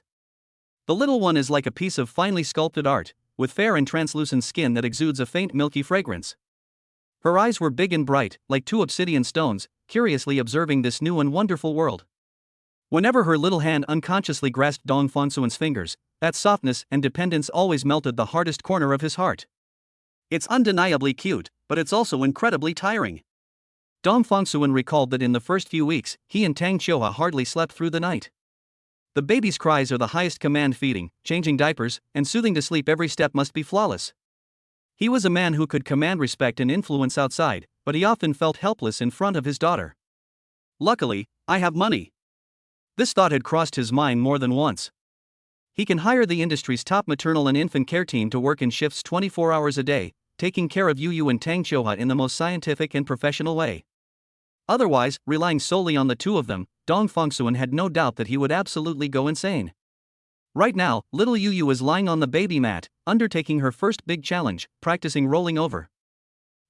Speaker 1: The little one is like a piece of finely sculpted art, with fair and translucent skin that exudes a faint milky fragrance. Her eyes were big and bright, like 2 obsidian stones, curiously observing this new and wonderful world. Whenever her little hand unconsciously grasped Dong Fengsuan's fingers, that softness and dependence always melted the hardest corner of his heart. It's undeniably cute, but it's also incredibly tiring. Dong Fengsuan recalled that in the first few weeks, he and Tang Qiuhua hardly slept through the night. The baby's cries are the highest command, feeding, changing diapers, and soothing to sleep, every step must be flawless. He was a man who could command respect and influence outside, but he often felt helpless in front of his daughter. Luckily, I have money. This thought had crossed his mind more than once. He can hire the industry's top maternal and infant care team to work in shifts 24 hours a day, taking care of Yu and Tang Qiuhua in the most scientific and professional way. Otherwise, relying solely on the two of them, Dong Fengsuan had no doubt that he would absolutely go insane. Right now, little Yu Yu is lying on the baby mat, undertaking her first big challenge, practicing rolling over.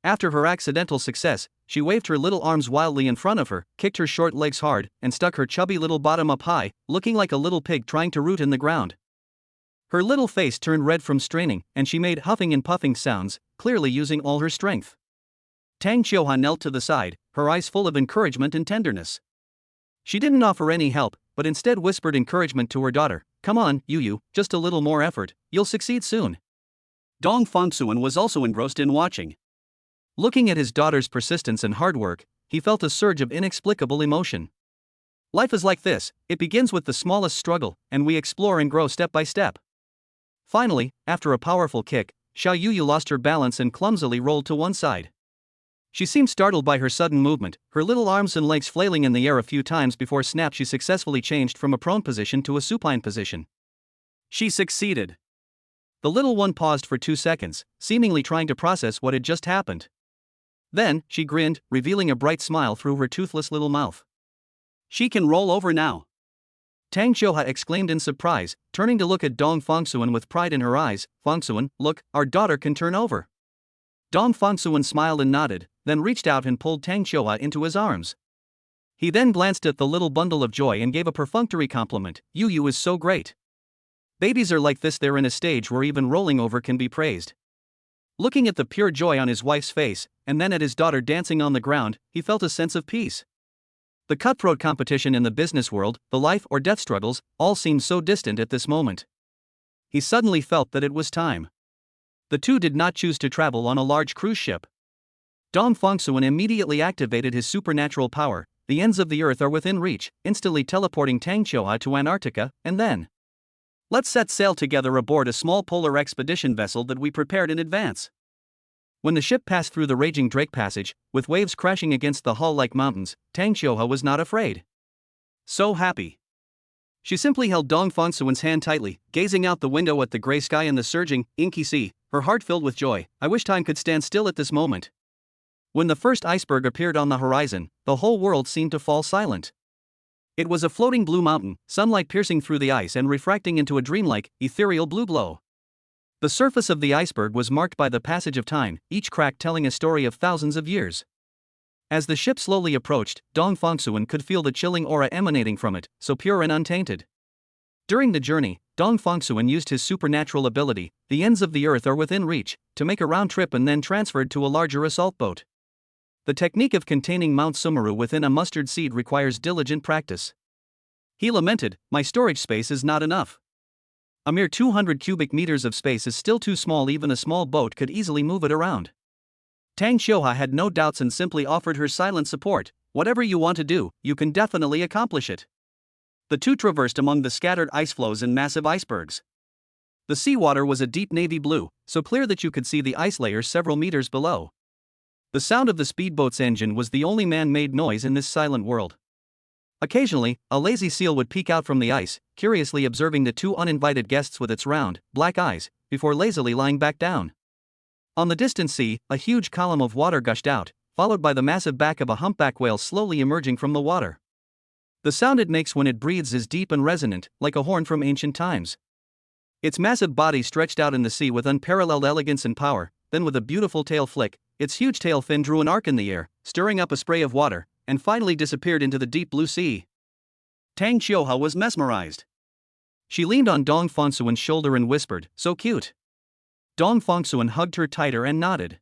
Speaker 1: After her accidental success, she waved her little arms wildly in front of her, kicked her short legs hard, and stuck her chubby little bottom up high, looking like a little pig trying to root in the ground. Her little face turned red from straining, and she made huffing and puffing sounds, clearly using all her strength. Tang Qiuhua knelt to the side, her eyes full of encouragement and tenderness. She didn't offer any help, but instead whispered encouragement to her daughter. "Come on, Yu Yu, just a little more effort, you'll succeed soon." Dong Fangsuan was also engrossed in watching. Looking at his daughter's persistence and hard work, he felt a surge of inexplicable emotion. Life is like this, it begins with the smallest struggle, and we explore and grow step by step. Finally, after a powerful kick, Xiao Yuyu lost her balance and clumsily rolled to one side. She seemed startled by her sudden movement, her little arms and legs flailing in the air a few times before snap she successfully changed from a prone position to a supine position. She succeeded. The little one paused for 2 seconds, seemingly trying to process what had just happened. Then, she grinned, revealing a bright smile through her toothless little mouth. "She can roll over now." Tang Qiuhua exclaimed in surprise, turning to look at Dong Fangsuan with pride in her eyes. "Fangsuan, look, our daughter can turn over." Dong Fangsuan smiled and nodded, then reached out and pulled Tang Qiuhua into his arms. He then glanced at the little bundle of joy and gave a perfunctory compliment. "Yu Yu is so great. Babies are like this, they're in a stage where even rolling over can be praised." Looking at the pure joy on his wife's face, and then at his daughter dancing on the ground, he felt a sense of peace. The cutthroat competition in the business world, the life or death struggles, all seemed so distant at this moment. He suddenly felt that it was time. The two did not choose to travel on a large cruise ship. Dong Fangsuan immediately activated his supernatural power. The ends of the earth are within reach, instantly teleporting Tang Qiuhua to Antarctica, and then, "Let's set sail together aboard a small polar expedition vessel that we prepared in advance." When the ship passed through the raging Drake Passage, with waves crashing against the hull like mountains, Tang Qiuhua was not afraid. So happy. She simply held Dong Fangsuan's hand tightly, gazing out the window at the gray sky and the surging, inky sea, her heart filled with joy. "I wish time could stand still at this moment." When the first iceberg appeared on the horizon, the whole world seemed to fall silent. It was a floating blue mountain, sunlight piercing through the ice and refracting into a dreamlike, ethereal blue glow. The surface of the iceberg was marked by the passage of time, each crack telling a story of thousands of years. As the ship slowly approached, Dong Fangsuan could feel the chilling aura emanating from it, so pure and untainted. During the journey, Dong Fangsuan used his supernatural ability, "The ends of the earth are within reach," to make a round trip and then transferred to a larger assault boat. The technique of containing Mount Sumeru within a mustard seed requires diligent practice. He lamented, "My storage space is not enough. A mere 200 cubic meters of space is still too small, even a small boat could easily move it around." Tang Qiuhua had no doubts and simply offered her silent support. "Whatever you want to do, you can definitely accomplish it." The two traversed among the scattered ice floes and massive icebergs. The seawater was a deep navy blue, so clear that you could see the ice layers several meters below. The sound of the speedboat's engine was the only man-made noise in this silent world. Occasionally, a lazy seal would peek out from the ice, curiously observing the two uninvited guests with its round, black eyes, before lazily lying back down. On the distant sea, a huge column of water gushed out, followed by the massive back of a humpback whale slowly emerging from the water. The sound it makes when it breathes is deep and resonant, like a horn from ancient times. Its massive body stretched out in the sea with unparalleled elegance and power, then with a beautiful tail flick, its huge tail fin drew an arc in the air, stirring up a spray of water, and finally disappeared into the deep blue sea. Tang Qiuhua was mesmerized. She leaned on Dong Fangsuan's shoulder and whispered, "So cute." Dong Fangsuan hugged her tighter and nodded.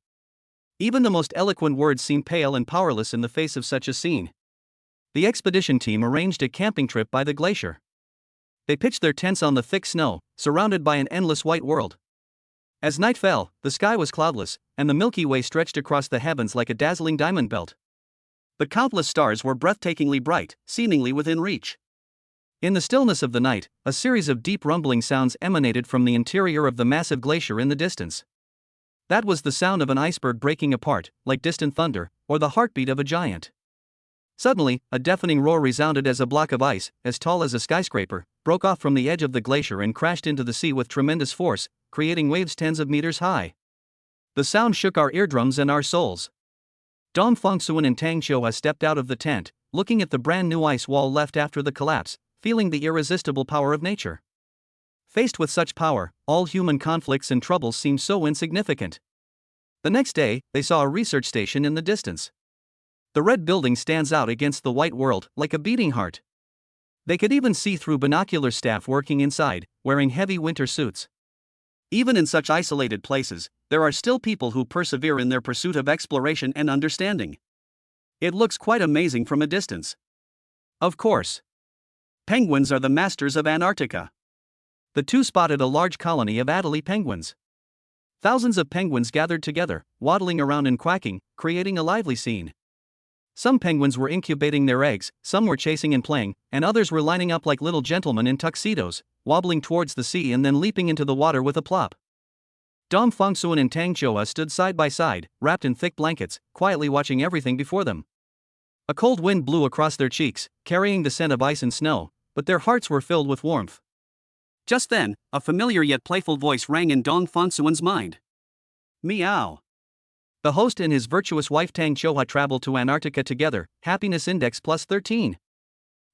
Speaker 1: Even the most eloquent words seemed pale and powerless in the face of such a scene. The expedition team arranged a camping trip by the glacier. They pitched their tents on the thick snow, surrounded by an endless white world. As night fell, the sky was cloudless, and the Milky Way stretched across the heavens like a dazzling diamond belt. The countless stars were breathtakingly bright, seemingly within reach. In the stillness of the night, a series of deep rumbling sounds emanated from the interior of the massive glacier in the distance. That was the sound of an iceberg breaking apart, like distant thunder, or the heartbeat of a giant. Suddenly, a deafening roar resounded as a block of ice, as tall as a skyscraper, broke off from the edge of the glacier and crashed into the sea with tremendous force, creating waves tens of meters high. The sound shook our eardrums and our souls. Dong Fangsuan and Tang Qiuhua stepped out of the tent, looking at the brand new ice wall left after the collapse, feeling the irresistible power of nature. Faced with such power, all human conflicts and troubles seem so insignificant. The next day, they saw a research station in the distance. The red building stands out against the white world, like a beating heart. They could even see through binocular staff working inside, wearing heavy winter suits. Even in such isolated places, there are still people who persevere in their pursuit of exploration and understanding. It looks quite amazing from a distance. Of course. Penguins are the masters of Antarctica. The two spotted a large colony of Adelie penguins. Thousands of penguins gathered together, waddling around and quacking, creating a lively scene. Some penguins were incubating their eggs, some were chasing and playing, and others were lining up like little gentlemen in tuxedos, wobbling towards the sea and then leaping into the water with a plop. Dong Fongsuan and Tang Choa stood side by side, wrapped in thick blankets, quietly watching everything before them. A cold wind blew across their cheeks, carrying the scent of ice and snow, but their hearts were filled with warmth. Just then, a familiar yet playful voice rang in Dong Fongsuan's mind. Meow. The host and his virtuous wife Tang Choa traveled to Antarctica together, happiness index plus 13.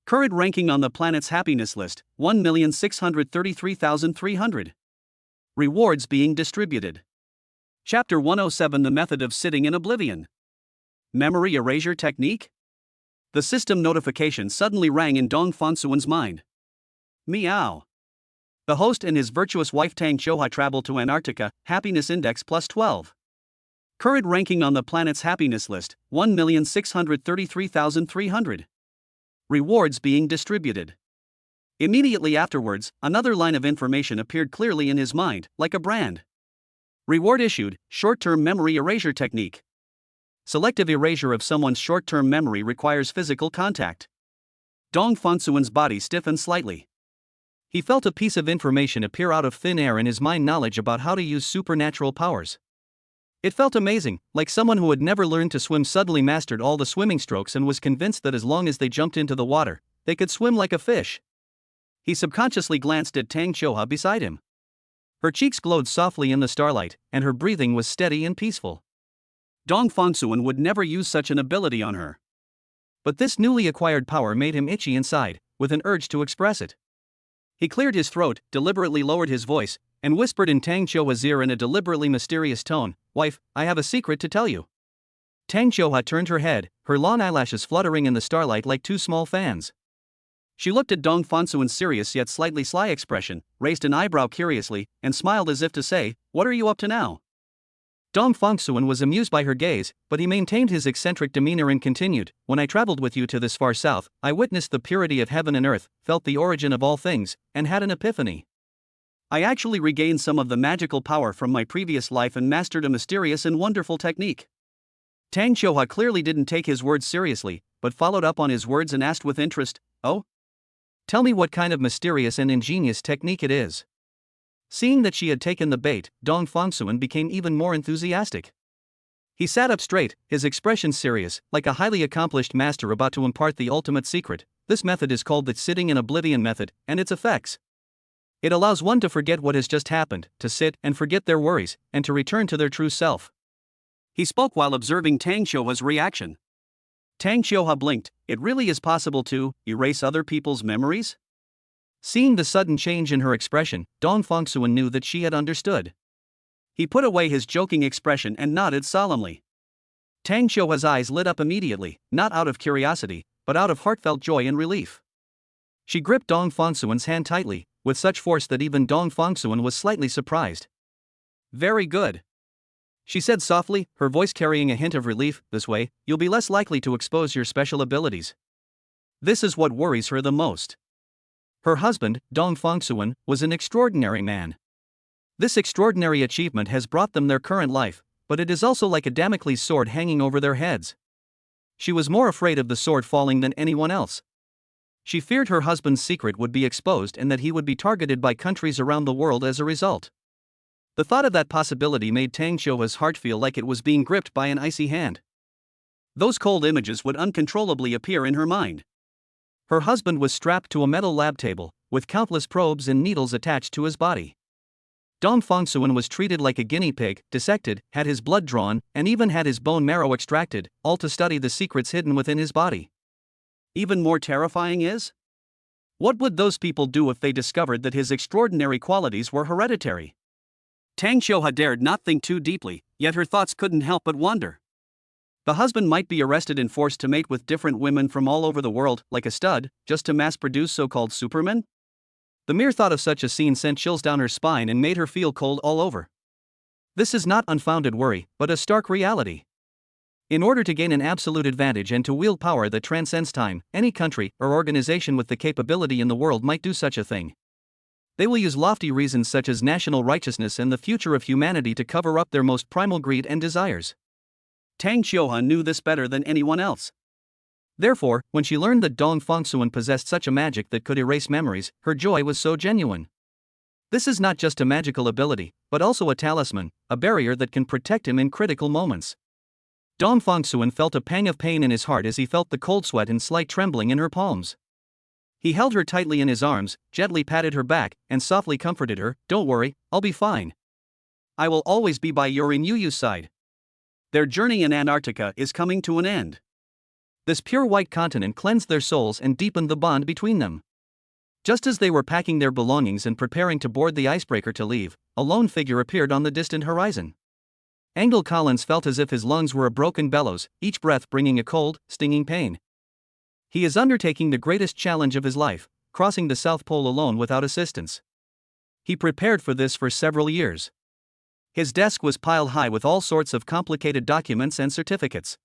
Speaker 1: Current ranking on the planet's happiness list, 1,633,300. Rewards being distributed. Chapter 107 The Method of Sitting in Oblivion. Memory Erasure Technique? The system notification suddenly rang in Dong Fongsuan's mind. Meow. The host and his virtuous wife Tang Choa traveled to Antarctica, happiness index plus 12. Current ranking on the planet's happiness list, 1,633,300. Rewards being distributed. Immediately afterwards, another line of information appeared clearly in his mind, like a brand. Reward issued, short-term memory erasure technique. Selective erasure of someone's short-term memory requires physical contact. Dong Fongsuan's body stiffened slightly. He felt a piece of information appear out of thin air in his mind, knowledge about how to use supernatural powers. It felt amazing, like someone who had never learned to swim suddenly mastered all the swimming strokes and was convinced that as long as they jumped into the water, they could swim like a fish. He subconsciously glanced at Tang Choa beside him. Her cheeks glowed softly in the starlight, and her breathing was steady and peaceful. Dong Fongsuan would never use such an ability on her. But this newly acquired power made him itchy inside, with an urge to express it. He cleared his throat, deliberately lowered his voice, and whispered in Tang Choa's ear in a deliberately mysterious tone, "Wife, I have a secret to tell you." Tang Choa turned her head, her long eyelashes fluttering in the starlight like two small fans. She looked at Dong Fongsuan's serious yet slightly sly expression, raised an eyebrow curiously, and smiled as if to say, "What are you up to now?" Dong Fongsuan was amused by her gaze, but he maintained his eccentric demeanor and continued, "When I traveled with you to this far south, I witnessed the purity of heaven and earth, felt the origin of all things, and had an epiphany. I actually regained some of the magical power from my previous life and mastered a mysterious and wonderful technique." Tang Choa clearly didn't take his words seriously, but followed up on his words and asked with interest, "Oh? Tell me what kind of mysterious and ingenious technique it is." Seeing that she had taken the bait, Dong Fongsuan became even more enthusiastic. He sat up straight, his expression serious, like a highly accomplished master about to impart the ultimate secret. This method is called the sitting in oblivion method, and its effects. It allows one to forget what has just happened, to sit and forget their worries, and to return to their true self. He spoke while observing Tang Choa's reaction. Tang Choa blinked. It really is possible to erase other people's memories? Seeing the sudden change in her expression, Dong Fongsuan knew that she had understood. He put away his joking expression and nodded solemnly. Tang Choa's eyes lit up immediately, not out of curiosity, but out of heartfelt joy and relief. She gripped Dong Fongsuan's hand tightly, with such force that even Dong Fongsuan was slightly surprised. "Very good," she said softly, her voice carrying a hint of relief. "This way, you'll be less likely to expose your special abilities." This is what worries her the most. Her husband, Dong Fongsuan, was an extraordinary man. This extraordinary achievement has brought them their current life, but it is also like a Damocles sword hanging over their heads. She was more afraid of the sword falling than anyone else. She feared her husband's secret would be exposed and that he would be targeted by countries around the world as a result. The thought of that possibility made Tang Choa's heart feel like it was being gripped by an icy hand. Those cold images would uncontrollably appear in her mind. Her husband was strapped to a metal lab table, with countless probes and needles attached to his body. Dong Fongsuan was treated like a guinea pig, dissected, had his blood drawn, and even had his bone marrow extracted, all to study the secrets hidden within his body. Even more terrifying is? What would those people do if they discovered that his extraordinary qualities were hereditary? Tang Xiuhe dared not think too deeply, yet her thoughts couldn't help but wander. The husband might be arrested and forced to mate with different women from all over the world, like a stud, just to mass-produce so-called supermen? The mere thought of such a scene sent chills down her spine and made her feel cold all over. This is not unfounded worry, but a stark reality. In order to gain an absolute advantage and to wield power that transcends time, any country or organization with the capability in the world might do such a thing. They will use lofty reasons such as national righteousness and the future of humanity to cover up their most primal greed and desires. Tang Xiuhe knew this better than anyone else. Therefore, when she learned that Dong Fengsuan possessed such a magic that could erase memories, her joy was so genuine. This is not just a magical ability, but also a talisman, a barrier that can protect him in critical moments. Dong Fengsuan felt a pang of pain in his heart as he felt the cold sweat and slight trembling in her palms. He held her tightly in his arms, gently patted her back, and softly comforted her. "Don't worry, I'll be fine. I will always be by your Inyuyu's side." Their journey in Antarctica is coming to an end. This pure white continent cleansed their souls and deepened the bond between them. Just as they were packing their belongings and preparing to board the icebreaker to leave, a lone figure appeared on the distant horizon. Angle Collins felt as if his lungs were a broken bellows, each breath bringing a cold, stinging pain. He is undertaking the greatest challenge of his life, crossing the South Pole alone without assistance. He prepared for this for several years. His desk was piled high with all sorts of complicated documents and certificates.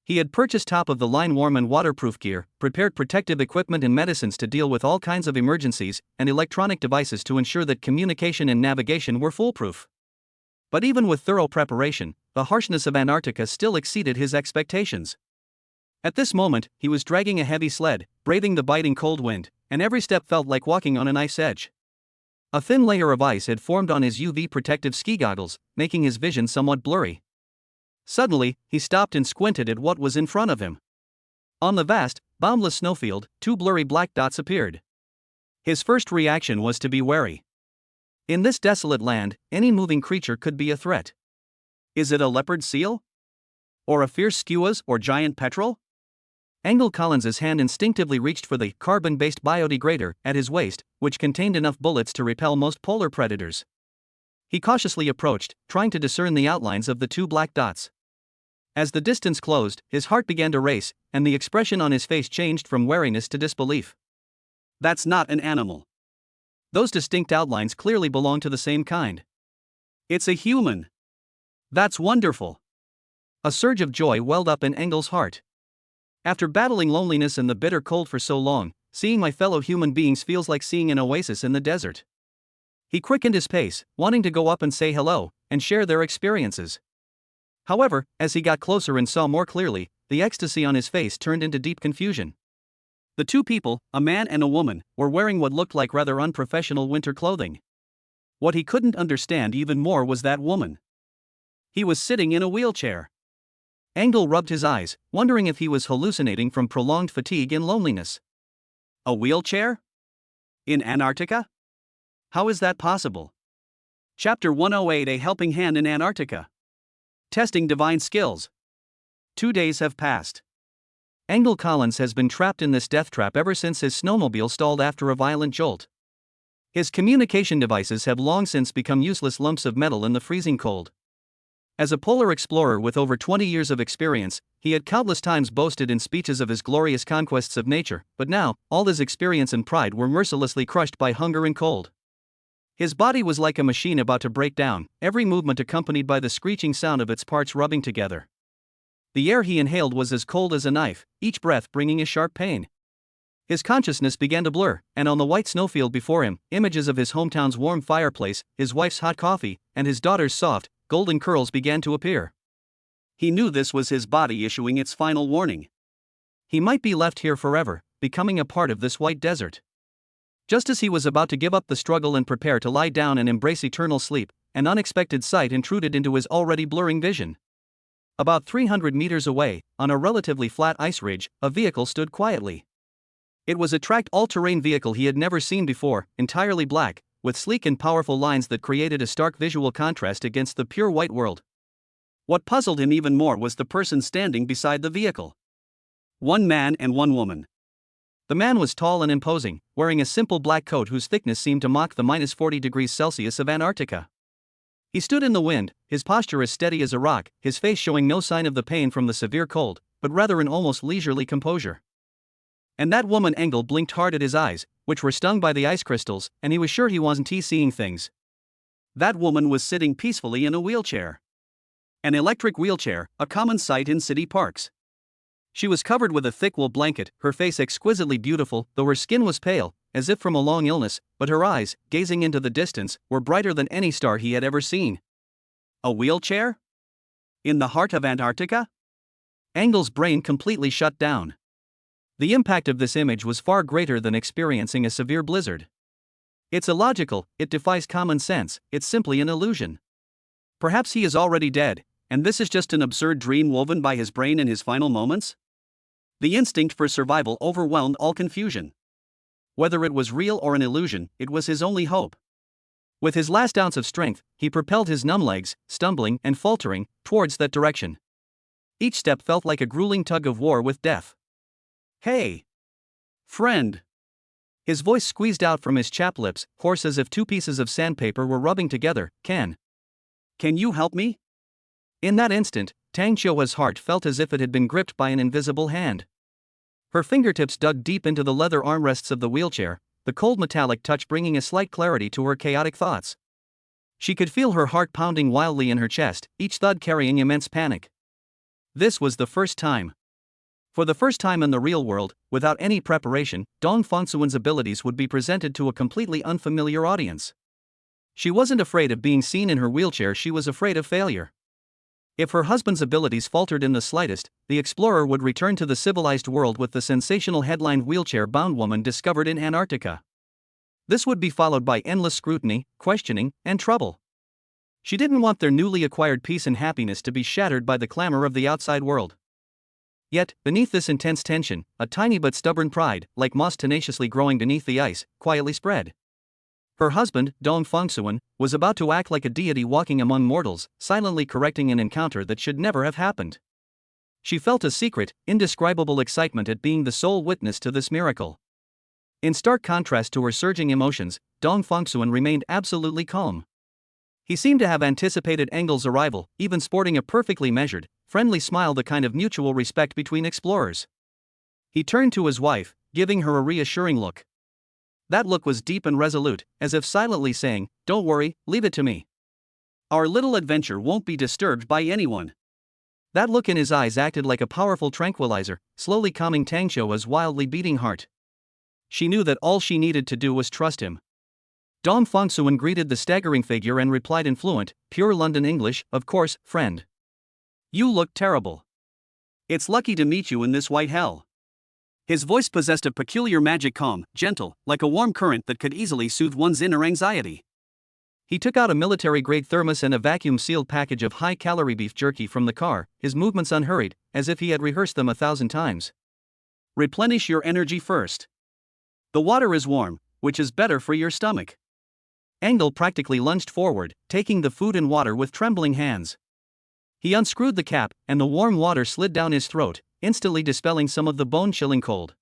Speaker 1: He had purchased top-of-the-line warm and waterproof gear, prepared protective equipment and medicines to deal with all kinds of emergencies, and electronic devices to ensure that communication and navigation were foolproof. But even with thorough preparation, the harshness of Antarctica still exceeded his expectations. At this moment, he was dragging a heavy sled, braving the biting cold wind, and every step felt like walking on a knife's edge. A thin layer of ice had formed on his UV protective ski goggles, making his vision somewhat blurry. Suddenly, he stopped and squinted at what was in front of him. On the vast, boundless snowfield, two blurry black dots appeared. His first reaction was to be wary. In this desolate land, any moving creature could be a threat. Is it a leopard seal? Or a fierce skuas or giant petrel? Angle Collins's hand instinctively reached for the carbon-based biodegrader at his waist, which contained enough bullets to repel most polar predators. He cautiously approached, trying to discern the outlines of the two black dots. As the distance closed, his heart began to race, and the expression on his face changed from wariness to disbelief. That's not an animal. Those distinct outlines clearly belong to the same kind. It's a human. That's wonderful. A surge of joy welled up in Engle's heart. After battling loneliness and the bitter cold for so long, seeing my fellow human beings feels like seeing an oasis in the desert. He quickened his pace, wanting to go up and say hello, and share their experiences. However, as he got closer and saw more clearly, the ecstasy on his face turned into deep confusion. The two people, a man and a woman, were wearing what looked like rather unprofessional winter clothing. What he couldn't understand even more was that woman. He was sitting in a wheelchair. Angle rubbed his eyes, wondering if he was hallucinating from prolonged fatigue and loneliness. A wheelchair? In Antarctica? How is that possible? Chapter 108: A Helping Hand in Antarctica. Testing divine skills. 2 days have passed. Angle Collins has been trapped in this death trap ever since his snowmobile stalled after a violent jolt. His communication devices have long since become useless lumps of metal in the freezing cold. As a polar explorer with over 20 years of experience, he had countless times boasted in speeches of his glorious conquests of nature, but now, all his experience and pride were mercilessly crushed by hunger and cold. His body was like a machine about to break down, every movement accompanied by the screeching sound of its parts rubbing together. The air he inhaled was as cold as a knife, each breath bringing a sharp pain. His consciousness began to blur, and on the white snowfield before him, images of his hometown's warm fireplace, his wife's hot coffee, and his daughter's soft, golden curls began to appear. He knew this was his body issuing its final warning. He might be left here forever, becoming a part of this white desert. Just as he was about to give up the struggle and prepare to lie down and embrace eternal sleep, an unexpected sight intruded into his already blurring vision. About 300 meters away, on a relatively flat ice ridge, a vehicle stood quietly. It was a tracked all-terrain vehicle he had never seen before, entirely black, with sleek and powerful lines that created a stark visual contrast against the pure white world. What puzzled him even more was the person standing beside the vehicle. One man and one woman. The man was tall and imposing, wearing a simple black coat whose thickness seemed to mock the -40 degrees Celsius of Antarctica. He stood in the wind, his posture as steady as a rock, his face showing no sign of the pain from the severe cold, but rather an almost leisurely composure. And that woman Engel blinked hard at his eyes, which were stung by the ice crystals, and he was sure he wasn't seeing things. That woman was sitting peacefully in a wheelchair. An electric wheelchair, a common sight in city parks. She was covered with a thick wool blanket, her face exquisitely beautiful, though her skin was pale, as if from a long illness, but her eyes, gazing into the distance, were brighter than any star he had ever seen. A wheelchair? In the heart of Antarctica? Engel's brain completely shut down. The impact of this image was far greater than experiencing a severe blizzard. It's illogical, it defies common sense, it's simply an illusion. Perhaps he is already dead, and this is just an absurd dream woven by his brain in his final moments? The instinct for survival overwhelmed all confusion. Whether it was real or an illusion, it was his only hope. With his last ounce of strength, he propelled his numb legs, stumbling and faltering, towards that direction. Each step felt like a grueling tug of war with death. "Hey! Friend!" His voice squeezed out from his chapped lips, hoarse as if two pieces of sandpaper were rubbing together. Can you help me?" In that instant, Tang Qiuhua's heart felt as if it had been gripped by an invisible hand. Her fingertips dug deep into the leather armrests of the wheelchair, the cold metallic touch bringing a slight clarity to her chaotic thoughts. She could feel her heart pounding wildly in her chest, each thud carrying immense panic. This was the first time. For the first time in the real world, without any preparation, Dong Fengsuan's abilities would be presented to a completely unfamiliar audience. She wasn't afraid of being seen in her wheelchair, she was afraid of failure. If her husband's abilities faltered in the slightest, the explorer would return to the civilized world with the sensational headline "Wheelchair-bound woman discovered in Antarctica." This would be followed by endless scrutiny, questioning, and trouble. She didn't want their newly acquired peace and happiness to be shattered by the clamor of the outside world. Yet, beneath this intense tension, a tiny but stubborn pride, like moss tenaciously growing beneath the ice, quietly spread. Her husband, Dong Fengsuan, was about to act like a deity walking among mortals, silently correcting an encounter that should never have happened. She felt a secret, indescribable excitement at being the sole witness to this miracle. In stark contrast to her surging emotions, Dong Fengsuan remained absolutely calm. He seemed to have anticipated Engel's arrival, even sporting a perfectly measured, friendly smile, the kind of mutual respect between explorers. He turned to his wife, giving her a reassuring look. That look was deep and resolute, as if silently saying, "Don't worry, leave it to me. Our little adventure won't be disturbed by anyone." That look in his eyes acted like a powerful tranquilizer, slowly calming Tang Qiuhua's wildly beating heart. She knew that all she needed to do was trust him. Dong Fengsuan greeted the staggering figure and replied in fluent, pure London English, "Of course, friend. You look terrible. It's lucky to meet you in this white hell." His voice possessed a peculiar magic, calm, gentle, like a warm current that could easily soothe one's inner anxiety. He took out a military-grade thermos and a vacuum-sealed package of high-calorie beef jerky from the car, his movements unhurried, as if he had rehearsed them 1,000 times. "Replenish your energy first. The water is warm, which is better for your stomach." Engel practically lunged forward, taking the food and water with trembling hands. He unscrewed the cap, and the warm water slid down his throat, instantly dispelling some of the bone-chilling cold.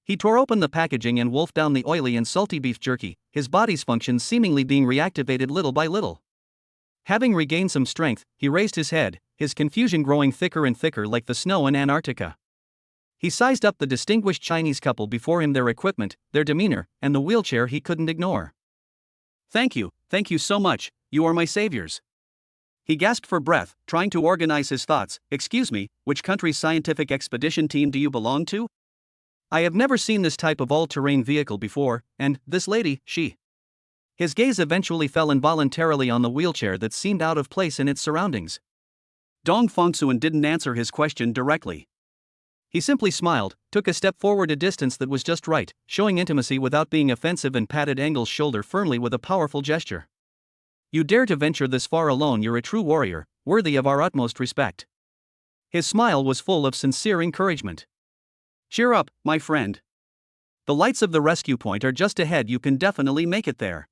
Speaker 1: He tore open the packaging and wolfed down the oily and salty beef jerky, his body's functions seemingly being reactivated little by little. Having regained some strength, he raised his head, his confusion growing thicker and thicker like the snow in Antarctica. He sized up the distinguished Chinese couple before him, their equipment, their demeanor, and the wheelchair he couldn't ignore. Thank you so much, you are my saviors." He gasped for breath, trying to organize his thoughts. "Excuse me, which country's scientific expedition team do you belong to? I have never seen this type of all-terrain vehicle before, and this lady, she..." His gaze eventually fell involuntarily on the wheelchair that seemed out of place in its surroundings. Dong Fengsuan didn't answer his question directly. He simply smiled, took a step forward a distance that was just right, showing intimacy without being offensive, and patted Engel's shoulder firmly with a powerful gesture. "You dare to venture this far alone, you're a true warrior, worthy of our utmost respect." His smile was full of sincere encouragement. "Cheer up, my friend. The lights of the rescue point are just ahead, you can definitely make it there."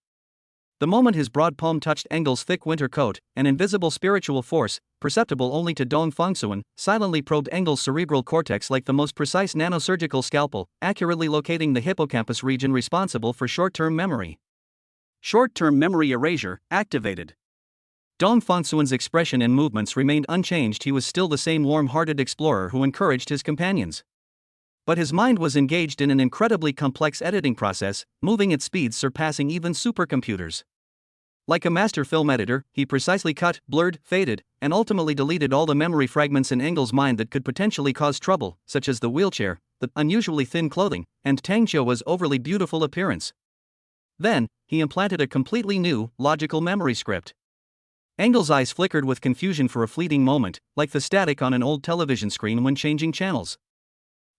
Speaker 1: The moment his broad palm touched Engel's thick winter coat, an invisible spiritual force, perceptible only to Dong Fongsuan, silently probed Engel's cerebral cortex like the most precise nanosurgical scalpel, accurately locating the hippocampus region responsible for short-term memory. Short-term memory erasure activated. Dong Fongsuan's expression and movements remained unchanged. He was still the same warm-hearted explorer who encouraged his companions. But his mind was engaged in an incredibly complex editing process, moving at speeds surpassing even supercomputers. Like a master film editor, he precisely cut, blurred, faded, and ultimately deleted all the memory fragments in Engel's mind that could potentially cause trouble, such as the wheelchair, the unusually thin clothing, and Tang Qiuhua's overly beautiful appearance. Then, he implanted a completely new, logical memory script. Engel's eyes flickered with confusion for a fleeting moment, like the static on an old television screen when changing channels.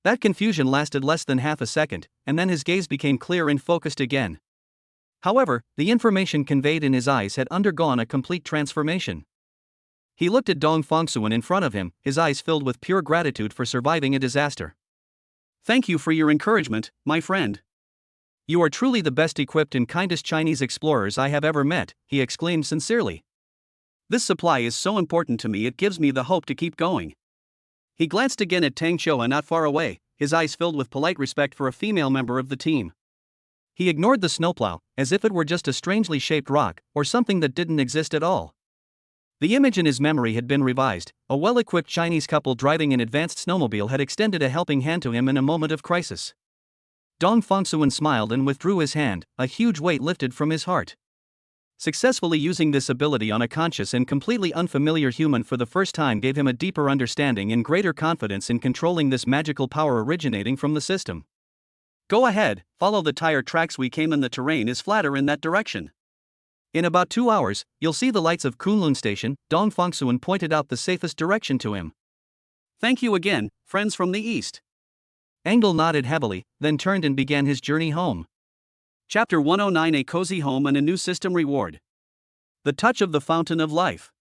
Speaker 1: That confusion lasted less than half a second, and then his gaze became clear and focused again. However, the information conveyed in his eyes had undergone a complete transformation. He looked at Dong Fongsuan in front of him, his eyes filled with pure gratitude for surviving a disaster. "Thank you for your encouragement, my friend. You are truly the best equipped and kindest Chinese explorers I have ever met," he exclaimed sincerely. "This supply is so important to me, it gives me the hope to keep going." He glanced again at Tang Qiuhua not far away, his eyes filled with polite respect for a female member of the team. He ignored the snowplow, as if it were just a strangely shaped rock, or something that didn't exist at all. The image in his memory had been revised. A well-equipped Chinese couple driving an advanced snowmobile had extended a helping hand to him in a moment of crisis. Dong Fongsuan smiled and withdrew his hand, a huge weight lifted from his heart. Successfully using this ability on a conscious and completely unfamiliar human for the first time gave him a deeper understanding and greater confidence in controlling this magical power originating from the system. "Go ahead, follow the tire tracks we came in. The terrain is flatter in that direction. In about 2 hours, you'll see the lights of Kunlun Station." Dong Fongsuan pointed out the safest direction to him. "Thank you again, friends from the east." Engel nodded heavily, then turned and began his journey home. Chapter 109: A Cozy Home and a New System Reward. The Touch of the Fountain of Life.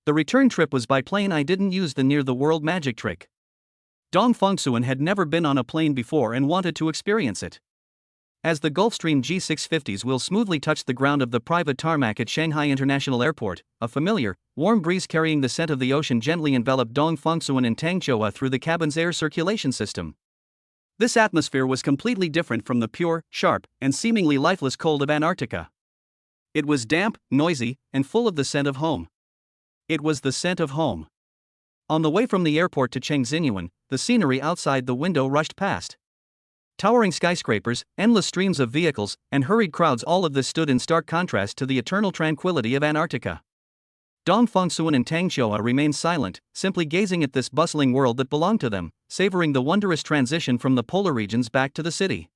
Speaker 1: The return trip was by plane. I didn't use the near-the-world magic trick. Dong Fongsuan had never been on a plane before and wanted to experience it. As the Gulfstream G650s will smoothly touch the ground of the private tarmac at Shanghai International Airport, a familiar, warm breeze carrying the scent of the ocean gently enveloped Dong Fongsuan and Tang Qiuhua through the cabin's air circulation system. This atmosphere was completely different from the pure, sharp, and seemingly lifeless cold of Antarctica. It was damp, noisy, and full of the scent of home. It was the scent of home. On the way from the airport to Chengxinyuan, the scenery outside the window rushed past. Towering skyscrapers, endless streams of vehicles, and hurried crowds, all of this stood in stark contrast to the eternal tranquility of Antarctica. Dong Fongsuan and Tang Qiuhua remained silent, simply gazing at this bustling world that belonged to them, savoring the wondrous transition from the polar regions back to the city.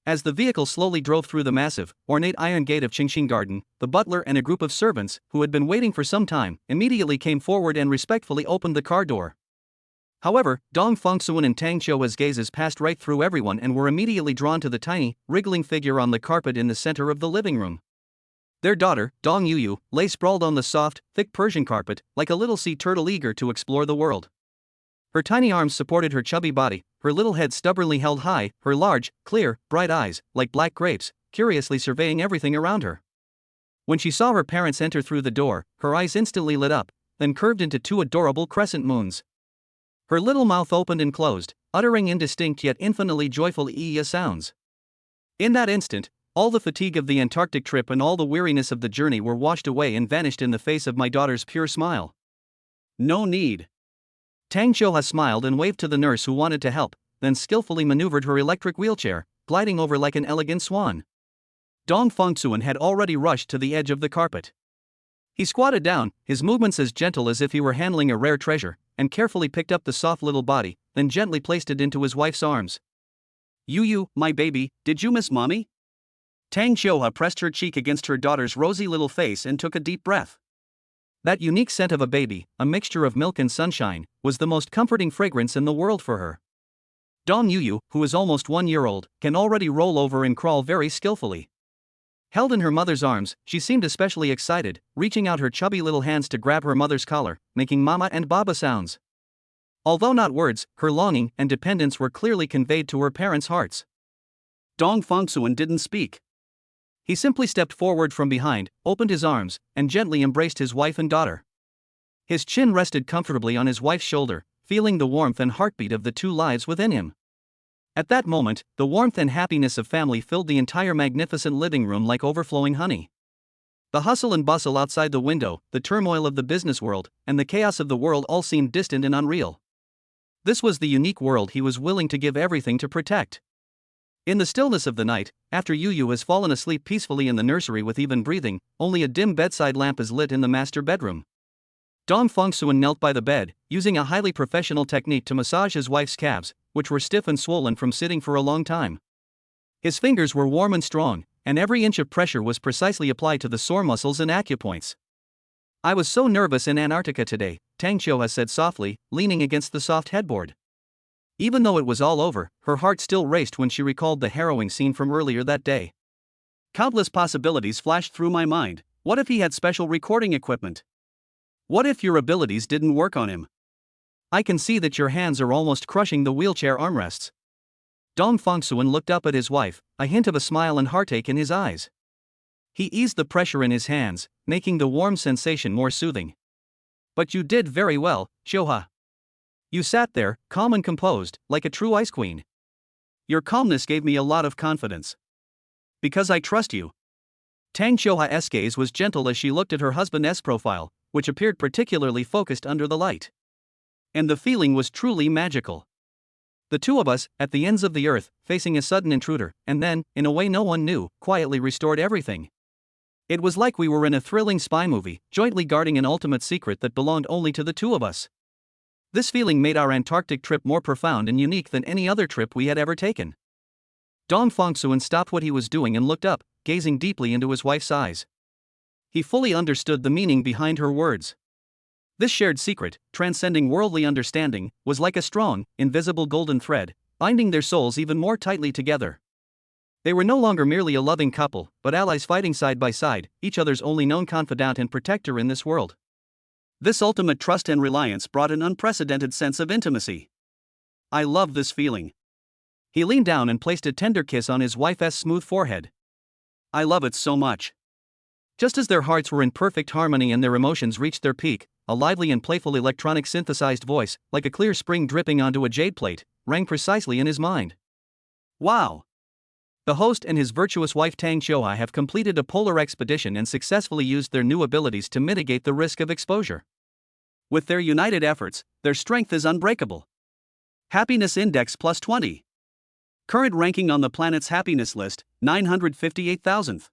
Speaker 1: As the vehicle slowly drove through the massive, ornate iron gate of Qingxin Garden, the butler and a group of servants, who had been waiting for some time, immediately came forward and respectfully opened the car door. However, Dong Fongsuan and Tang Qiuhua's gazes passed right through everyone and were immediately drawn to the tiny, wriggling figure on the carpet in the center of the living room. Their daughter, Dong Yuyu, lay sprawled on the soft, thick Persian carpet, like a little sea turtle eager to explore the world. Her tiny arms supported her chubby body, her little head stubbornly held high, her large, clear, bright eyes, like black grapes, curiously surveying everything around her. When she saw her parents enter through the door, her eyes instantly lit up, then curved into 2 adorable crescent moons. Her little mouth opened and closed, uttering indistinct yet infinitely joyful ee-ya sounds. In that instant, all the fatigue of the Antarctic trip and all the weariness of the journey were washed away and vanished in the face of my daughter's pure smile. "No need." Tang Qiuhua smiled and waved to the nurse who wanted to help, then skillfully maneuvered her electric wheelchair, gliding over like an elegant swan. Dong Fongsuan had already rushed to the edge of the carpet. He squatted down, his movements as gentle as if he were handling a rare treasure, and carefully picked up the soft little body, then gently placed it into his wife's arms. "Yuyu, my baby, did you miss mommy?" Tang Qiuhua pressed her cheek against her daughter's rosy little face and took a deep breath. That unique scent of a baby, a mixture of milk and sunshine, was the most comforting fragrance in the world for her. Dong Yuyu, who is almost 1 year old, can already roll over and crawl very skillfully. Held in her mother's arms, she seemed especially excited, reaching out her chubby little hands to grab her mother's collar, making mama and baba sounds. Although not words, her longing and dependence were clearly conveyed to her parents' hearts. Dong Fongsuan didn't speak. He simply stepped forward from behind, opened his arms, and gently embraced his wife and daughter. His chin rested comfortably on his wife's shoulder, feeling the warmth and heartbeat of the two lives within him. At that moment, the warmth and happiness of family filled the entire magnificent living room like overflowing honey. The hustle and bustle outside the window, the turmoil of the business world, and the chaos of the world all seemed distant and unreal. This was the unique world he was willing to give everything to protect. In the stillness of the night, after Yu Yu has fallen asleep peacefully in the nursery with even breathing, only a dim bedside lamp is lit in the master bedroom. Dong Fengsuan knelt by the bed, using a highly professional technique to massage his wife's calves, which were stiff and swollen from sitting for a long time. His fingers were warm and strong, and every inch of pressure was precisely applied to the sore muscles and acupoints. "I was so nervous in Antarctica today," Tang Qiuhua said softly, leaning against the soft headboard. Even though it was all over, her heart still raced when she recalled the harrowing scene from earlier that day. Countless possibilities flashed through my mind. What if he had special recording equipment? What if your abilities didn't work on him? I can see that your hands are almost crushing the wheelchair armrests. Dong Fengsuan looked up at his wife, a hint of a smile and heartache in his eyes. He eased the pressure in his hands, making the warm sensation more soothing. "But you did very well, Qiuhua. You sat there, calm and composed, like a true ice queen. Your calmness gave me a lot of confidence. Because I trust you." Tang Qiuhua's gaze was gentle as she looked at her husband's profile, which appeared particularly focused under the light. And the feeling was truly magical. The two of us, at the ends of the earth, facing a sudden intruder, and then, in a way no one knew, quietly restored everything. It was like we were in a thrilling spy movie, jointly guarding an ultimate secret that belonged only to the two of us. This feeling made our Antarctic trip more profound and unique than any other trip we had ever taken. Dong Fengsuan stopped what he was doing and looked up, gazing deeply into his wife's eyes. He fully understood the meaning behind her words. This shared secret, transcending worldly understanding, was like a strong, invisible golden thread, binding their souls even more tightly together. They were no longer merely a loving couple, but allies fighting side by side, each other's only known confidant and protector in this world. This ultimate trust and reliance brought an unprecedented sense of intimacy. "I love this feeling." He leaned down and placed a tender kiss on his wife's smooth forehead. "I love it so much." Just as their hearts were in perfect harmony and their emotions reached their peak, a lively and playful electronic synthesized voice, like a clear spring dripping onto a jade plate, rang precisely in his mind. "Wow! The host and his virtuous wife Tang Qiuhua have completed a polar expedition and successfully used their new abilities to mitigate the risk of exposure. With their united efforts, their strength is unbreakable. Happiness Index plus 20. Current ranking on the planet's happiness list, 958,000th.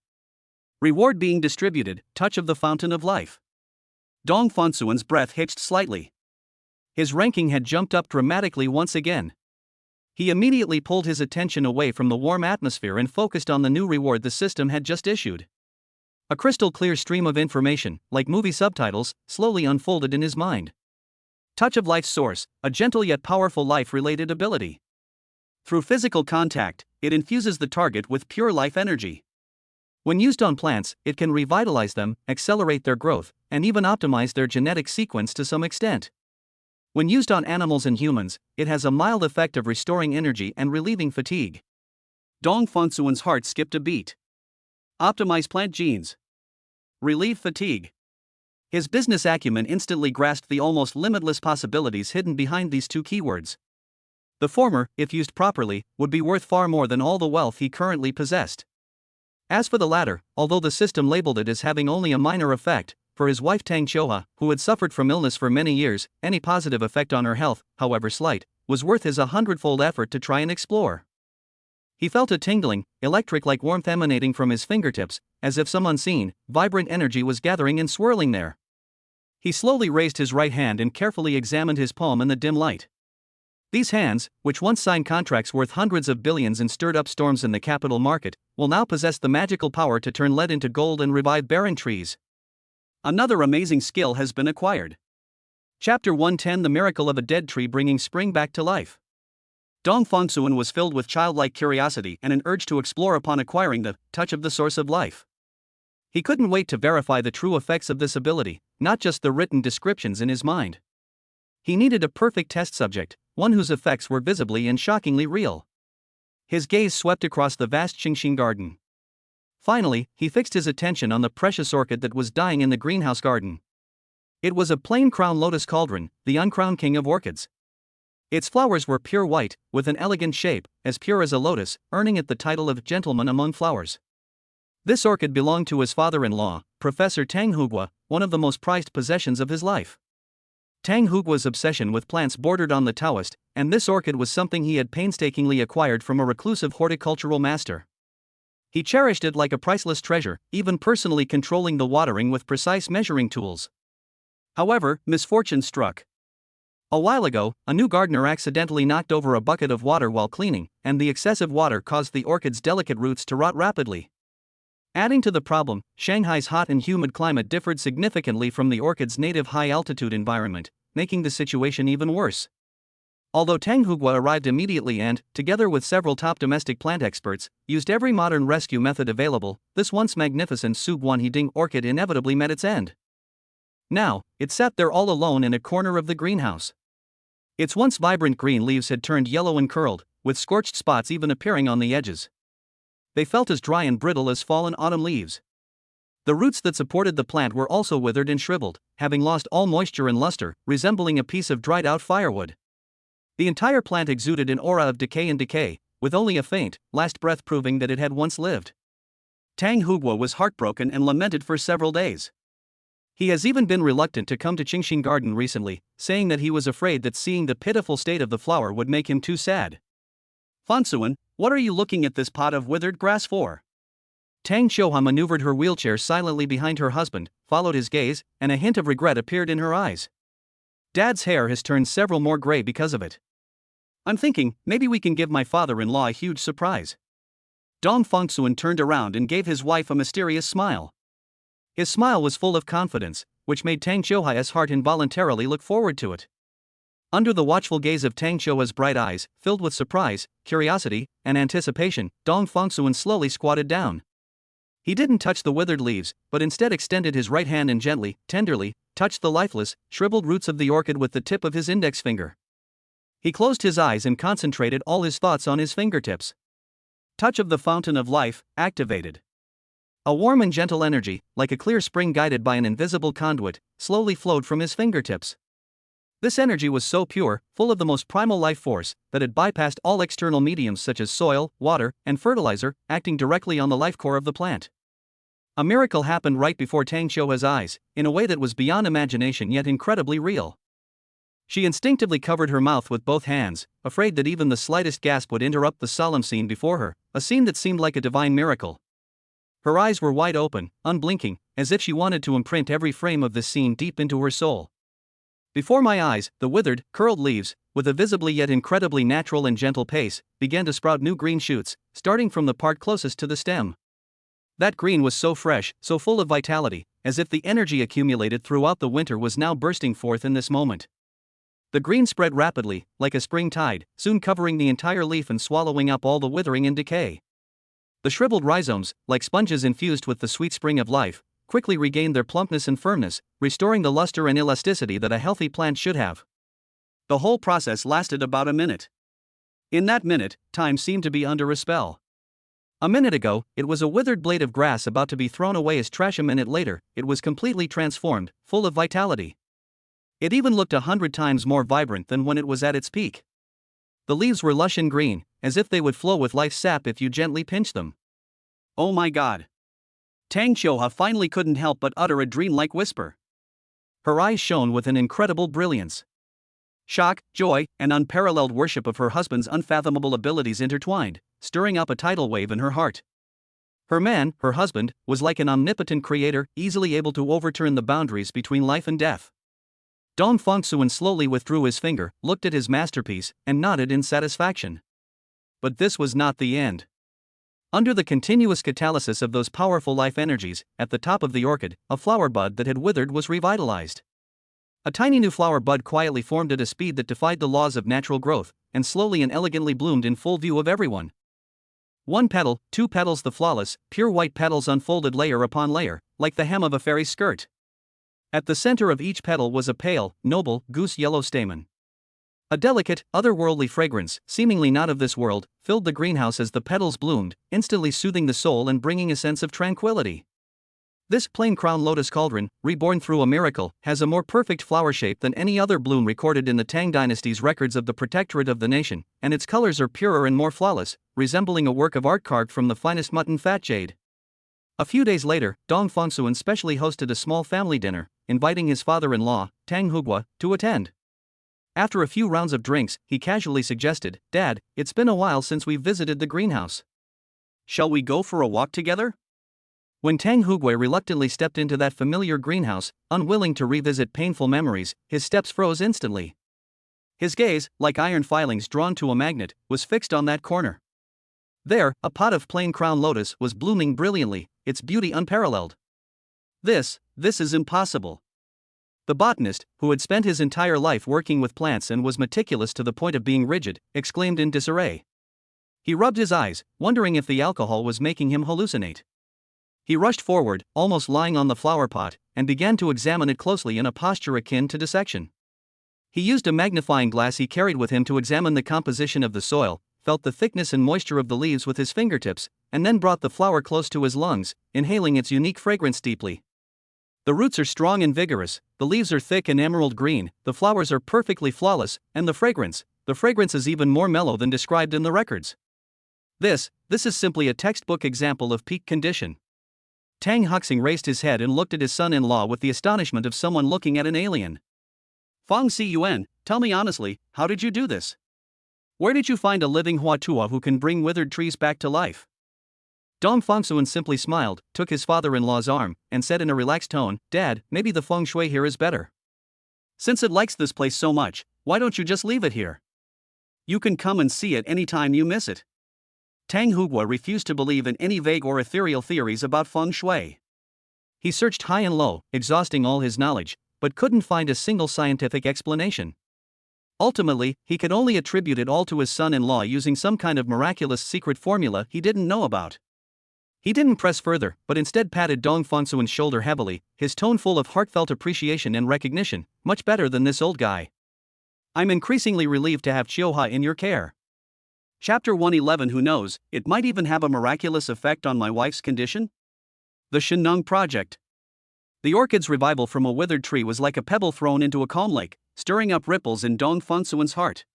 Speaker 1: Reward being distributed, touch of the fountain of life." Dong Fengsuan's breath hitched slightly. His ranking had jumped up dramatically once again. He immediately pulled his attention away from the warm atmosphere and focused on the new reward the system had just issued. A crystal clear stream of information, like movie subtitles, slowly unfolded in his mind. Touch of Life's source, a gentle yet powerful life-related ability. Through physical contact, it infuses the target with pure life energy. When used on plants, it can revitalize them, accelerate their growth, and even optimize their genetic sequence to some extent. When used on animals and humans, it has a mild effect of restoring energy and relieving fatigue. Dong Fengsuan's heart skipped a beat. Optimize plant genes. Relieve fatigue. His business acumen instantly grasped the almost limitless possibilities hidden behind these two keywords. The former, if used properly, would be worth far more than all the wealth he currently possessed. As for the latter, although the system labeled it as having only a minor effect, for his wife Tang Qiuhua, who had suffered from illness for many years, any positive effect on her health, however slight, was worth his 100-fold effort to try and explore. He felt a tingling, electric-like warmth emanating from his fingertips, as if some unseen, vibrant energy was gathering and swirling there. He slowly raised his right hand and carefully examined his palm in the dim light. These hands, which once signed contracts worth hundreds of billions and stirred up storms in the capital market, will now possess the magical power to turn lead into gold and revive barren trees. Another amazing skill has been acquired. Chapter 110: The Miracle of a Dead Tree Bringing Spring Back to Life. Dong Fengsuan was filled with childlike curiosity and an urge to explore upon acquiring the touch of the source of life. He couldn't wait to verify the true effects of this ability, not just the written descriptions in his mind. He needed a perfect test subject, one whose effects were visibly and shockingly real. His gaze swept across the vast Qingxin garden. Finally, he fixed his attention on the precious orchid that was dying in the greenhouse garden. It was a plain crown lotus cauldron, the uncrowned king of orchids. Its flowers were pure white, with an elegant shape, as pure as a lotus, earning it the title of gentleman among flowers. This orchid belonged to his father-in-law, Professor Tang Hugua, one of the most prized possessions of his life. Tang Hugua's obsession with plants bordered on the Taoist, and this orchid was something he had painstakingly acquired from a reclusive horticultural master. He cherished it like a priceless treasure, even personally controlling the watering with precise measuring tools. However, misfortune struck. A while ago, a new gardener accidentally knocked over a bucket of water while cleaning, and the excessive water caused the orchid's delicate roots to rot rapidly. Adding to the problem, Shanghai's hot and humid climate differed significantly from the orchid's native high-altitude environment, making the situation even worse. Although Tang Hugua arrived immediately and, together with several top domestic plant experts, used every modern rescue method available, this once magnificent Suguan Hiding orchid inevitably met its end. Now, it sat there all alone in a corner of the greenhouse. Its once vibrant green leaves had turned yellow and curled, with scorched spots even appearing on the edges. They felt as dry and brittle as fallen autumn leaves. The roots that supported the plant were also withered and shriveled, having lost all moisture and luster, resembling a piece of dried-out firewood. The entire plant exuded an aura of decay and decay, with only a faint, last breath proving that it had once lived. Tang Hugua was heartbroken and lamented for several days. He has even been reluctant to come to Qingxing Garden recently, saying that he was afraid that seeing the pitiful state of the flower would make him too sad. "Fansuan, what are you looking at this pot of withered grass for?" Tang Xiuhua maneuvered her wheelchair silently behind her husband, followed his gaze, and a hint of regret appeared in her eyes. "Dad's hair has turned several more gray because of it. I'm thinking, maybe we can give my father-in-law a huge surprise." Dong Fengsuan turned around and gave his wife a mysterious smile. His smile was full of confidence, which made Tang Xiuhua's heart involuntarily look forward to it. Under the watchful gaze of Tang Xiuhua's bright eyes, filled with surprise, curiosity, and anticipation, Dong Fengsuan slowly squatted down. He didn't touch the withered leaves, but instead extended his right hand and gently, tenderly, touched the lifeless, shriveled roots of the orchid with the tip of his index finger. He closed his eyes and concentrated all his thoughts on his fingertips. Touch of the fountain of life, activated. A warm and gentle energy, like a clear spring guided by an invisible conduit, slowly flowed from his fingertips. This energy was so pure, full of the most primal life force, that it bypassed all external mediums such as soil, water, and fertilizer, acting directly on the life core of the plant. A miracle happened right before Tang Xiuhua's eyes, in a way that was beyond imagination yet incredibly real. She instinctively covered her mouth with both hands, afraid that even the slightest gasp would interrupt the solemn scene before her, a scene that seemed like a divine miracle. Her eyes were wide open, unblinking, as if she wanted to imprint every frame of this scene deep into her soul. Before my eyes, the withered, curled leaves, with a visibly yet incredibly natural and gentle pace, began to sprout new green shoots, starting from the part closest to the stem. That green was so fresh, so full of vitality, as if the energy accumulated throughout the winter was now bursting forth in this moment. The green spread rapidly, like a spring tide, soon covering the entire leaf and swallowing up all the withering and decay. The shriveled rhizomes, like sponges infused with the sweet spring of life, quickly regained their plumpness and firmness, restoring the luster and elasticity that a healthy plant should have. The whole process lasted about a minute. In that minute, time seemed to be under a spell. A minute ago, it was a withered blade of grass about to be thrown away as trash. A minute later, it was completely transformed, full of vitality. It even looked 100 times more vibrant than when it was at its peak. The leaves were lush and green, as if they would flow with life's sap if you gently pinched them. "Oh my God!" Tang Xiuhua finally couldn't help but utter a dream-like whisper. Her eyes shone with an incredible brilliance. Shock, joy, and unparalleled worship of her husband's unfathomable abilities intertwined, stirring up a tidal wave in her heart. Her husband, was like an omnipotent creator, easily able to overturn the boundaries between life and death. Dong Fengsuan slowly withdrew his finger, looked at his masterpiece, and nodded in satisfaction. But this was not the end. Under the continuous catalysis of those powerful life energies, at the top of the orchid, a flower bud that had withered was revitalized. A tiny new flower bud quietly formed at a speed that defied the laws of natural growth, and slowly and elegantly bloomed in full view of everyone. One petal, two petals, the flawless, pure white petals unfolded layer upon layer, like the hem of a fairy's skirt. At the center of each petal was a pale, noble, goose-yellow stamen. A delicate, otherworldly fragrance, seemingly not of this world, filled the greenhouse as the petals bloomed, instantly soothing the soul and bringing a sense of tranquility. This plain crown lotus cauldron, reborn through a miracle, has a more perfect flower shape than any other bloom recorded in the Tang dynasty's records of the protectorate of the nation, and its colors are purer and more flawless, resembling a work of art carved from the finest mutton fat jade. A few days later, Dong Fongsuan specially hosted a small family dinner, inviting his father-in-law, Tang Hugua, to attend. After a few rounds of drinks, he casually suggested, "Dad, it's been a while since we've visited the greenhouse. Shall we go for a walk together?" When Tang Hugui reluctantly stepped into that familiar greenhouse, unwilling to revisit painful memories, his steps froze instantly. His gaze, like iron filings drawn to a magnet, was fixed on that corner. There, a pot of plain crown lotus was blooming brilliantly, its beauty unparalleled. This is impossible." The botanist, who had spent his entire life working with plants and was meticulous to the point of being rigid, exclaimed in disarray. He rubbed his eyes, wondering if the alcohol was making him hallucinate. He rushed forward, almost lying on the flower pot, and began to examine it closely in a posture akin to dissection. He used a magnifying glass he carried with him to examine the composition of the soil, felt the thickness and moisture of the leaves with his fingertips, and then brought the flower close to his lungs, inhaling its unique fragrance deeply. The roots are strong and vigorous, the leaves are thick and emerald green, the flowers are perfectly flawless, and the fragrance is even more mellow than described in the records. This is simply a textbook example of peak condition. Tang Huxing raised his head and looked at his son-in-law with the astonishment of someone looking at an alien. "Fang Siyuan, tell me honestly, how did you do this? Where did you find a living Huatua who can bring withered trees back to life?" Dong Fongsuan simply smiled, took his father-in-law's arm, and said in a relaxed tone, "Dad, maybe the feng shui here is better. Since it likes this place so much, why don't you just leave it here? You can come and see it any time you miss it." Tang Hugua refused to believe in any vague or ethereal theories about feng shui. He searched high and low, exhausting all his knowledge, but couldn't find a single scientific explanation. Ultimately, he could only attribute it all to his son-in-law using some kind of miraculous secret formula he didn't know about. He didn't press further, but instead patted Dong Fongsuan's shoulder heavily, his tone full of heartfelt appreciation and recognition. "Much better than this old guy. I'm increasingly relieved to have Chioha in your care." Chapter 111. Who knows, it might even have a miraculous effect on my wife's condition? The Sheneng Project. The orchid's revival from a withered tree was like a pebble thrown into a calm lake, stirring up ripples in Dong Fongsuan's heart.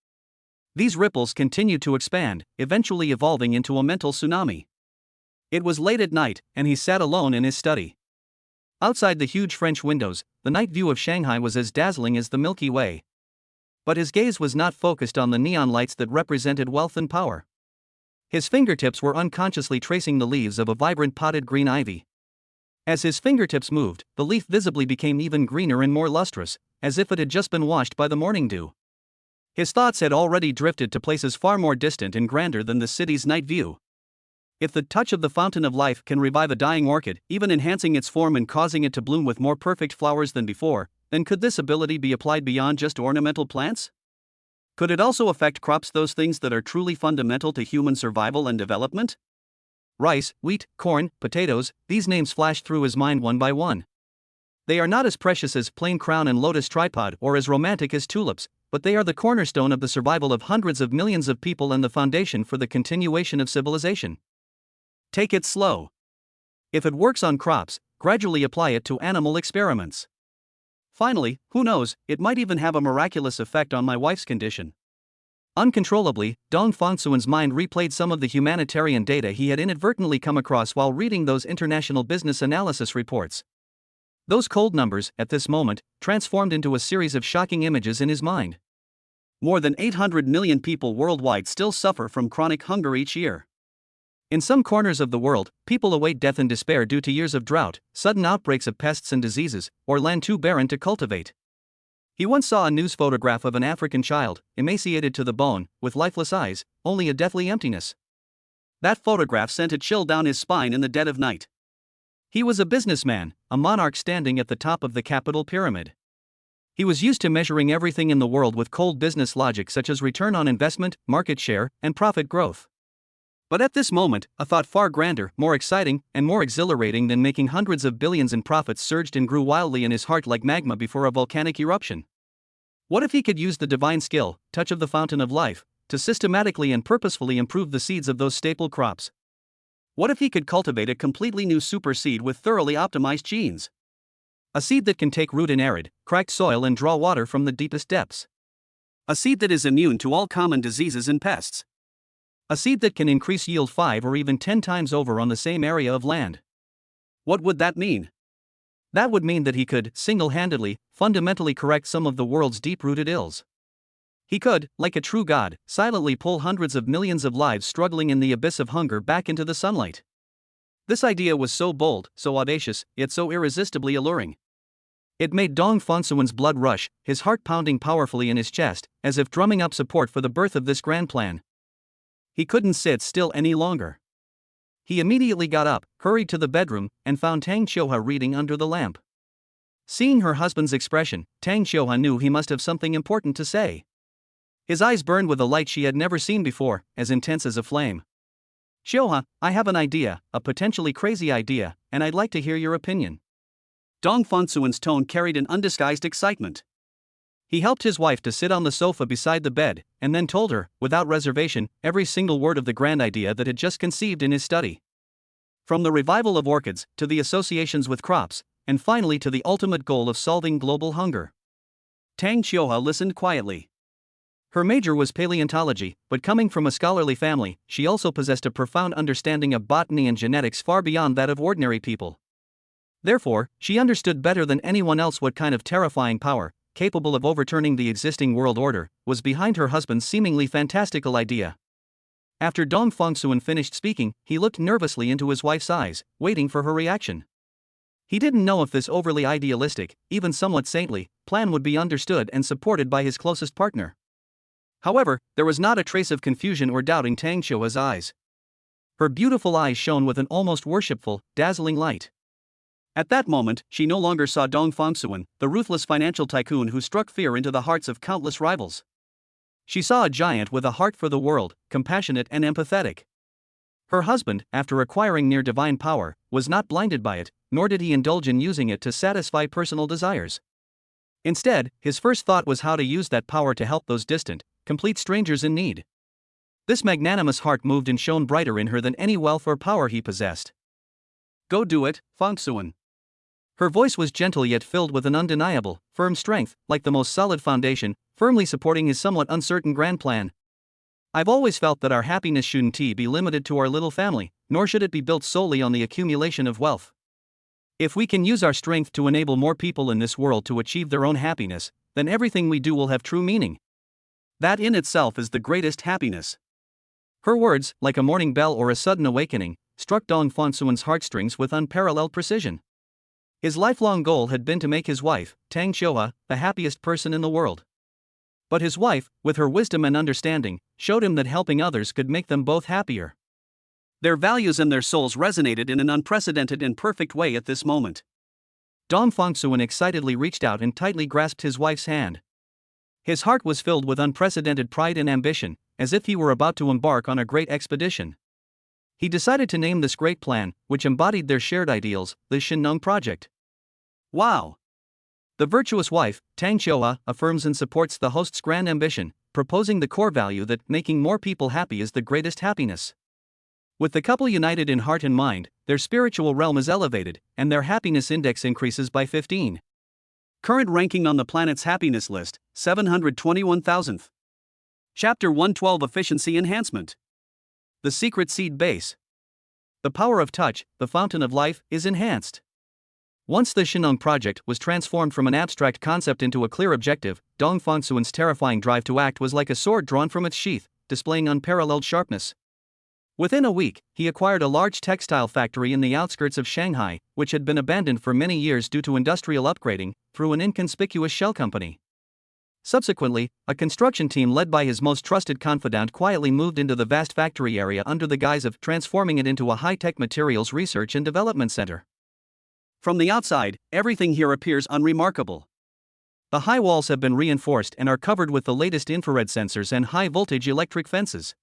Speaker 1: These ripples continued to expand, eventually evolving into a mental tsunami. It was late at night, and he sat alone in his study. Outside the huge French windows, the night view of Shanghai was as dazzling as the Milky Way. But his gaze was not focused on the neon lights that represented wealth and power. His fingertips were unconsciously tracing the leaves of a vibrant potted green ivy. As his fingertips moved, the leaf visibly became even greener and more lustrous, as if it had just been washed by the morning dew. His thoughts had already drifted to places far more distant and grander than the city's night view. If the touch of the fountain of life can revive a dying orchid, even enhancing its form and causing it to bloom with more perfect flowers than before, then could this ability be applied beyond just ornamental plants? Could it also affect crops, those things that are truly fundamental to human survival and development? Rice, wheat, corn, potatoes, these names flashed through his mind one by one. They are not as precious as plain crown and lotus tripod or as romantic as tulips, but they are the cornerstone of the survival of hundreds of millions of people and the foundation for the continuation of civilization. Take it slow. If it works on crops, gradually apply it to animal experiments. Finally, who knows, it might even have a miraculous effect on my wife's condition. Uncontrollably, Dong Fongsuan's mind replayed some of the humanitarian data he had inadvertently come across while reading those international business analysis reports. Those cold numbers, at this moment, transformed into a series of shocking images in his mind. More than 800 million people worldwide still suffer from chronic hunger each year. In some corners of the world, people await death in despair due to years of drought, sudden outbreaks of pests and diseases, or land too barren to cultivate. He once saw a news photograph of an African child, emaciated to the bone, with lifeless eyes, only a deathly emptiness. That photograph sent a chill down his spine in the dead of night. He was a businessman, a monarch standing at the top of the capital pyramid. He was used to measuring everything in the world with cold business logic such as return on investment, market share, and profit growth. But at this moment, a thought far grander, more exciting, and more exhilarating than making hundreds of billions in profits surged and grew wildly in his heart like magma before a volcanic eruption. What if he could use the divine skill, touch of the fountain of life, to systematically and purposefully improve the seeds of those staple crops? What if he could cultivate a completely new super seed with thoroughly optimized genes? A seed that can take root in arid, cracked soil and draw water from the deepest depths. A seed that is immune to all common diseases and pests. A seed that can increase yield 5 or even 10 times over on the same area of land. What would that mean? That would mean that he could, single-handedly, fundamentally correct some of the world's deep-rooted ills. He could, like a true god, silently pull hundreds of millions of lives struggling in the abyss of hunger back into the sunlight. This idea was so bold, so audacious, yet so irresistibly alluring. It made Dong Fonsuen's blood rush, his heart pounding powerfully in his chest, as if drumming up support for the birth of this grand plan. He couldn't sit still any longer. He immediately got up, hurried to the bedroom, and found Tang Xiuhe reading under the lamp. Seeing her husband's expression, Tang Xiuhe knew he must have something important to say. His eyes burned with a light she had never seen before, as intense as a flame. "Xiuhe, I have an idea, a potentially crazy idea, and I'd like to hear your opinion." Dong Fonsuen's tone carried an undisguised excitement. He helped his wife to sit on the sofa beside the bed, and then told her, without reservation, every single word of the grand idea that had just conceived in his study. From the revival of orchids, to the associations with crops, and finally to the ultimate goal of solving global hunger. Tang Xiuhe listened quietly. Her major was paleontology, but coming from a scholarly family, she also possessed a profound understanding of botany and genetics far beyond that of ordinary people. Therefore, she understood better than anyone else what kind of terrifying power, capable of overturning the existing world order, was behind her husband's seemingly fantastical idea. After Dong Fongsuen finished speaking, he looked nervously into his wife's eyes, waiting for her reaction. He didn't know if this overly idealistic, even somewhat saintly, plan would be understood and supported by his closest partner. However, there was not a trace of confusion or doubt in Tang Xiuhe's eyes. Her beautiful eyes shone with an almost worshipful, dazzling light. At that moment, she no longer saw Dong Fongsuen, the ruthless financial tycoon who struck fear into the hearts of countless rivals. She saw a giant with a heart for the world, compassionate and empathetic. Her husband, after acquiring near-divine power, was not blinded by it, nor did he indulge in using it to satisfy personal desires. Instead, his first thought was how to use that power to help those distant, complete strangers in need. This magnanimous heart moved and shone brighter in her than any wealth or power he possessed. "Go do it, Fongsuen." Her voice was gentle yet filled with an undeniable, firm strength, like the most solid foundation, firmly supporting his somewhat uncertain grand plan. "I've always felt that our happiness shouldn't be limited to our little family, nor should it be built solely on the accumulation of wealth. If we can use our strength to enable more people in this world to achieve their own happiness, then everything we do will have true meaning. That in itself is the greatest happiness." Her words, like a morning bell or a sudden awakening, struck Dong Fonsuen's heartstrings with unparalleled precision. His lifelong goal had been to make his wife, Tang Xiuhe, the happiest person in the world. But his wife, with her wisdom and understanding, showed him that helping others could make them both happier. Their values and their souls resonated in an unprecedented and perfect way at this moment. Dong Fongsuen excitedly reached out and tightly grasped his wife's hand. His heart was filled with unprecedented pride and ambition, as if he were about to embark on a great expedition. He decided to name this great plan, which embodied their shared ideals, the Shinong Project. Wow! The Virtuous Wife, Tang Xiuhe, affirms and supports the host's grand ambition, proposing the core value that making more people happy is the greatest happiness. With the couple united in heart and mind, their spiritual realm is elevated, and their happiness index increases by 15. Current ranking on the planet's happiness list, 721,000th. Chapter 112 Efficiency Enhancement. The Secret Seed Base. The power of touch, the fountain of life, is enhanced. Once the Shinong Project was transformed from an abstract concept into a clear objective, Dong Fongsuen's terrifying drive to act was like a sword drawn from its sheath, displaying unparalleled sharpness. Within a week, he acquired a large textile factory in the outskirts of Shanghai, which had been abandoned for many years due to industrial upgrading, through an inconspicuous shell company. Subsequently, a construction team led by his most trusted confidant quietly moved into the vast factory area under the guise of transforming it into a high-tech materials research and development center. From the outside, everything here appears unremarkable. The high walls have been reinforced and are covered with the latest infrared sensors and high-voltage electric fences.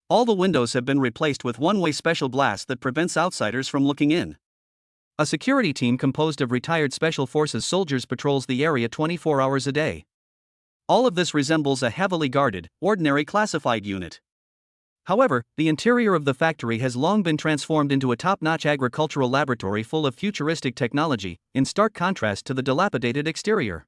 Speaker 1: All the windows have been replaced with one-way special glass that prevents outsiders from looking in. A security team composed of retired Special Forces soldiers patrols the area 24 hours a day. All of this resembles a heavily guarded, ordinary classified unit. However, the interior of the factory has long been transformed into a top-notch agricultural laboratory full of futuristic technology, in stark contrast to the dilapidated exterior.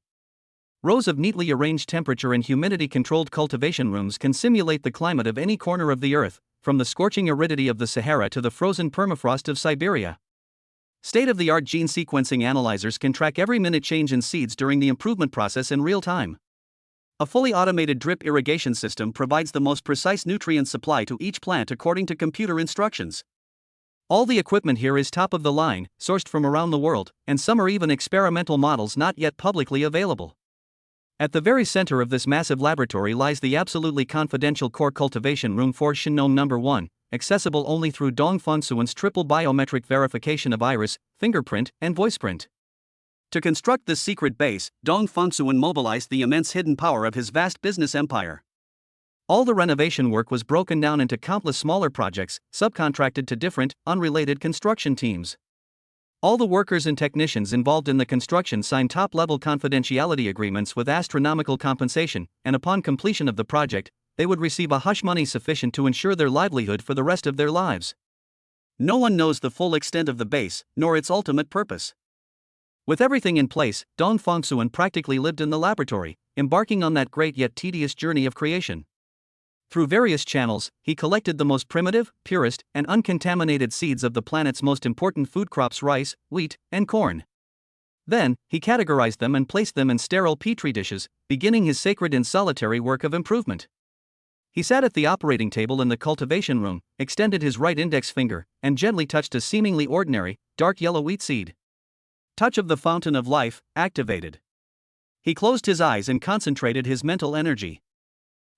Speaker 1: Rows of neatly arranged temperature and humidity-controlled cultivation rooms can simulate the climate of any corner of the Earth, from the scorching aridity of the Sahara to the frozen permafrost of Siberia. State-of-the-art gene sequencing analyzers can track every minute change in seeds during the improvement process in real time. A fully automated drip irrigation system provides the most precise nutrient supply to each plant according to computer instructions. All the equipment here is top of the line, sourced from around the world, and some are even experimental models not yet publicly available. At the very center of this massive laboratory lies the absolutely confidential core cultivation room for Shinnom No. 1, accessible only through Dong Fongsuan's triple biometric verification of iris, fingerprint, and voiceprint. To construct this secret base, Dong Fongsuan mobilized the immense hidden power of his vast business empire. All the renovation work was broken down into countless smaller projects, subcontracted to different, unrelated construction teams. All the workers and technicians involved in the construction signed top-level confidentiality agreements with astronomical compensation, and upon completion of the project, they would receive a hush money sufficient to ensure their livelihood for the rest of their lives. No one knows the full extent of the base, nor its ultimate purpose. With everything in place, Dong Fongsuan practically lived in the laboratory, embarking on that great yet tedious journey of creation. Through various channels, he collected the most primitive, purest, and uncontaminated seeds of the planet's most important food crops: rice, wheat, and corn. Then, he categorized them and placed them in sterile petri dishes, beginning his sacred and solitary work of improvement. He sat at the operating table in the cultivation room, extended his right index finger, and gently touched a seemingly ordinary, dark yellow wheat seed. Touch of the fountain of life, activated. He closed his eyes and concentrated his mental energy.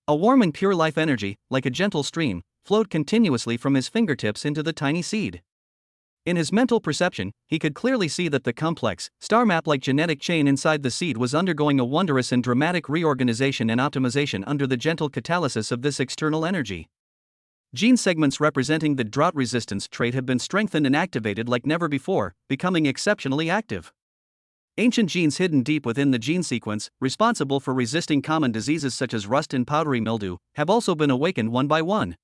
Speaker 1: A warm and pure life energy, like a gentle stream, flowed continuously from his fingertips into the tiny seed. In his mental perception, he could clearly see that the complex, star map-like genetic chain inside the seed was undergoing a wondrous and dramatic reorganization and optimization under the gentle catalysis of this external energy. Gene segments representing the drought resistance trait have been strengthened and activated like never before, becoming exceptionally active. Ancient genes hidden deep within the gene sequence, responsible for resisting common diseases such as rust and powdery mildew, have also been awakened one by one.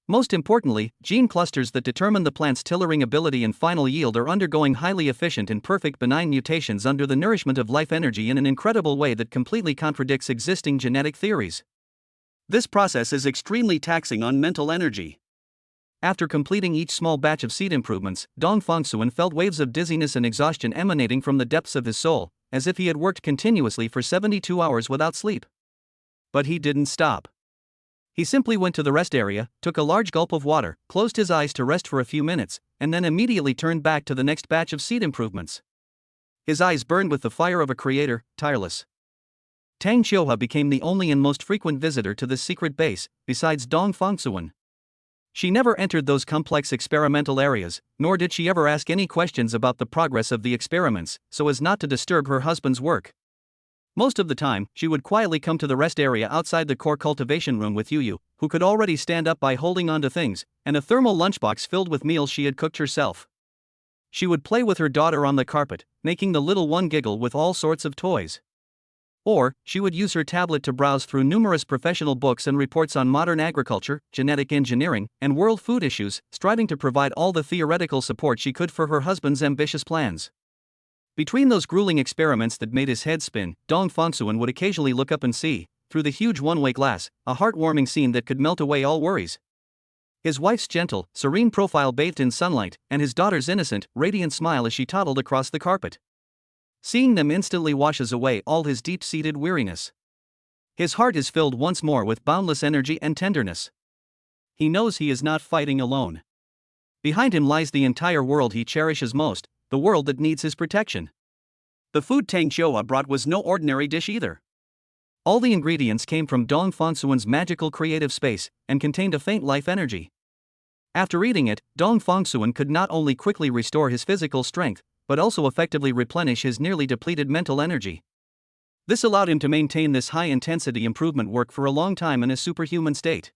Speaker 1: Most importantly, gene clusters that determine the plant's tillering ability and final yield are undergoing highly efficient and perfect benign mutations under the nourishment of life energy in an incredible way that completely contradicts existing genetic theories. This process is extremely taxing on mental energy. After completing each small batch of seed improvements, Dong Fongsuan felt waves of dizziness and exhaustion emanating from the depths of his soul, as if he had worked continuously for 72 hours without sleep. But he didn't stop. He simply went to the rest area, took a large gulp of water, closed his eyes to rest for a few minutes, and then immediately turned back to the next batch of seed improvements. His eyes burned with the fire of a creator, tireless. Tang Xiuhua became the only and most frequent visitor to this secret base, besides Dong Fongsuan. She never entered those complex experimental areas, nor did she ever ask any questions about the progress of the experiments, so as not to disturb her husband's work. Most of the time, she would quietly come to the rest area outside the core cultivation room with Yu, who could already stand up by holding on to things, and a thermal lunchbox filled with meals she had cooked herself. She would play with her daughter on the carpet, making the little one giggle with all sorts of toys. Or, she would use her tablet to browse through numerous professional books and reports on modern agriculture, genetic engineering, and world food issues, striving to provide all the theoretical support she could for her husband's ambitious plans. Between those grueling experiments that made his head spin, Dong Fongsuan would occasionally look up and see, through the huge one-way glass, a heartwarming scene that could melt away all worries. His wife's gentle, serene profile bathed in sunlight, and his daughter's innocent, radiant smile as she toddled across the carpet. Seeing them instantly washes away all his deep-seated weariness. His heart is filled once more with boundless energy and tenderness. He knows he is not fighting alone. Behind him lies the entire world he cherishes most, the world that needs his protection. The food Tang Xiuhua brought was no ordinary dish either. All the ingredients came from Dong Fongsuan's magical creative space, and contained a faint life energy. After eating it, Dong Fongsuan could not only quickly restore his physical strength, but also effectively replenish his nearly depleted mental energy. This allowed him to maintain this high-intensity improvement work for a long time in a superhuman state.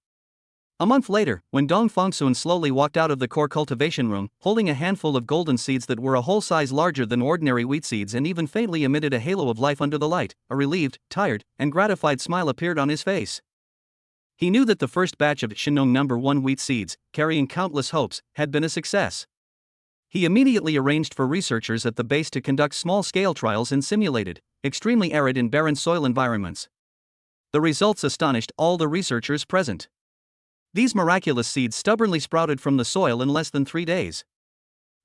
Speaker 1: A month later, when Dong Fongsun slowly walked out of the core cultivation room, holding a handful of golden seeds that were a whole size larger than ordinary wheat seeds and even faintly emitted a halo of life under the light, a relieved, tired, and gratified smile appeared on his face. He knew that the first batch of Shinong No. 1 wheat seeds, carrying countless hopes, had been a success. He immediately arranged for researchers at the base to conduct small-scale trials in simulated, extremely arid and barren soil environments. The results astonished all the researchers present. These miraculous seeds stubbornly sprouted from the soil in less than 3 days.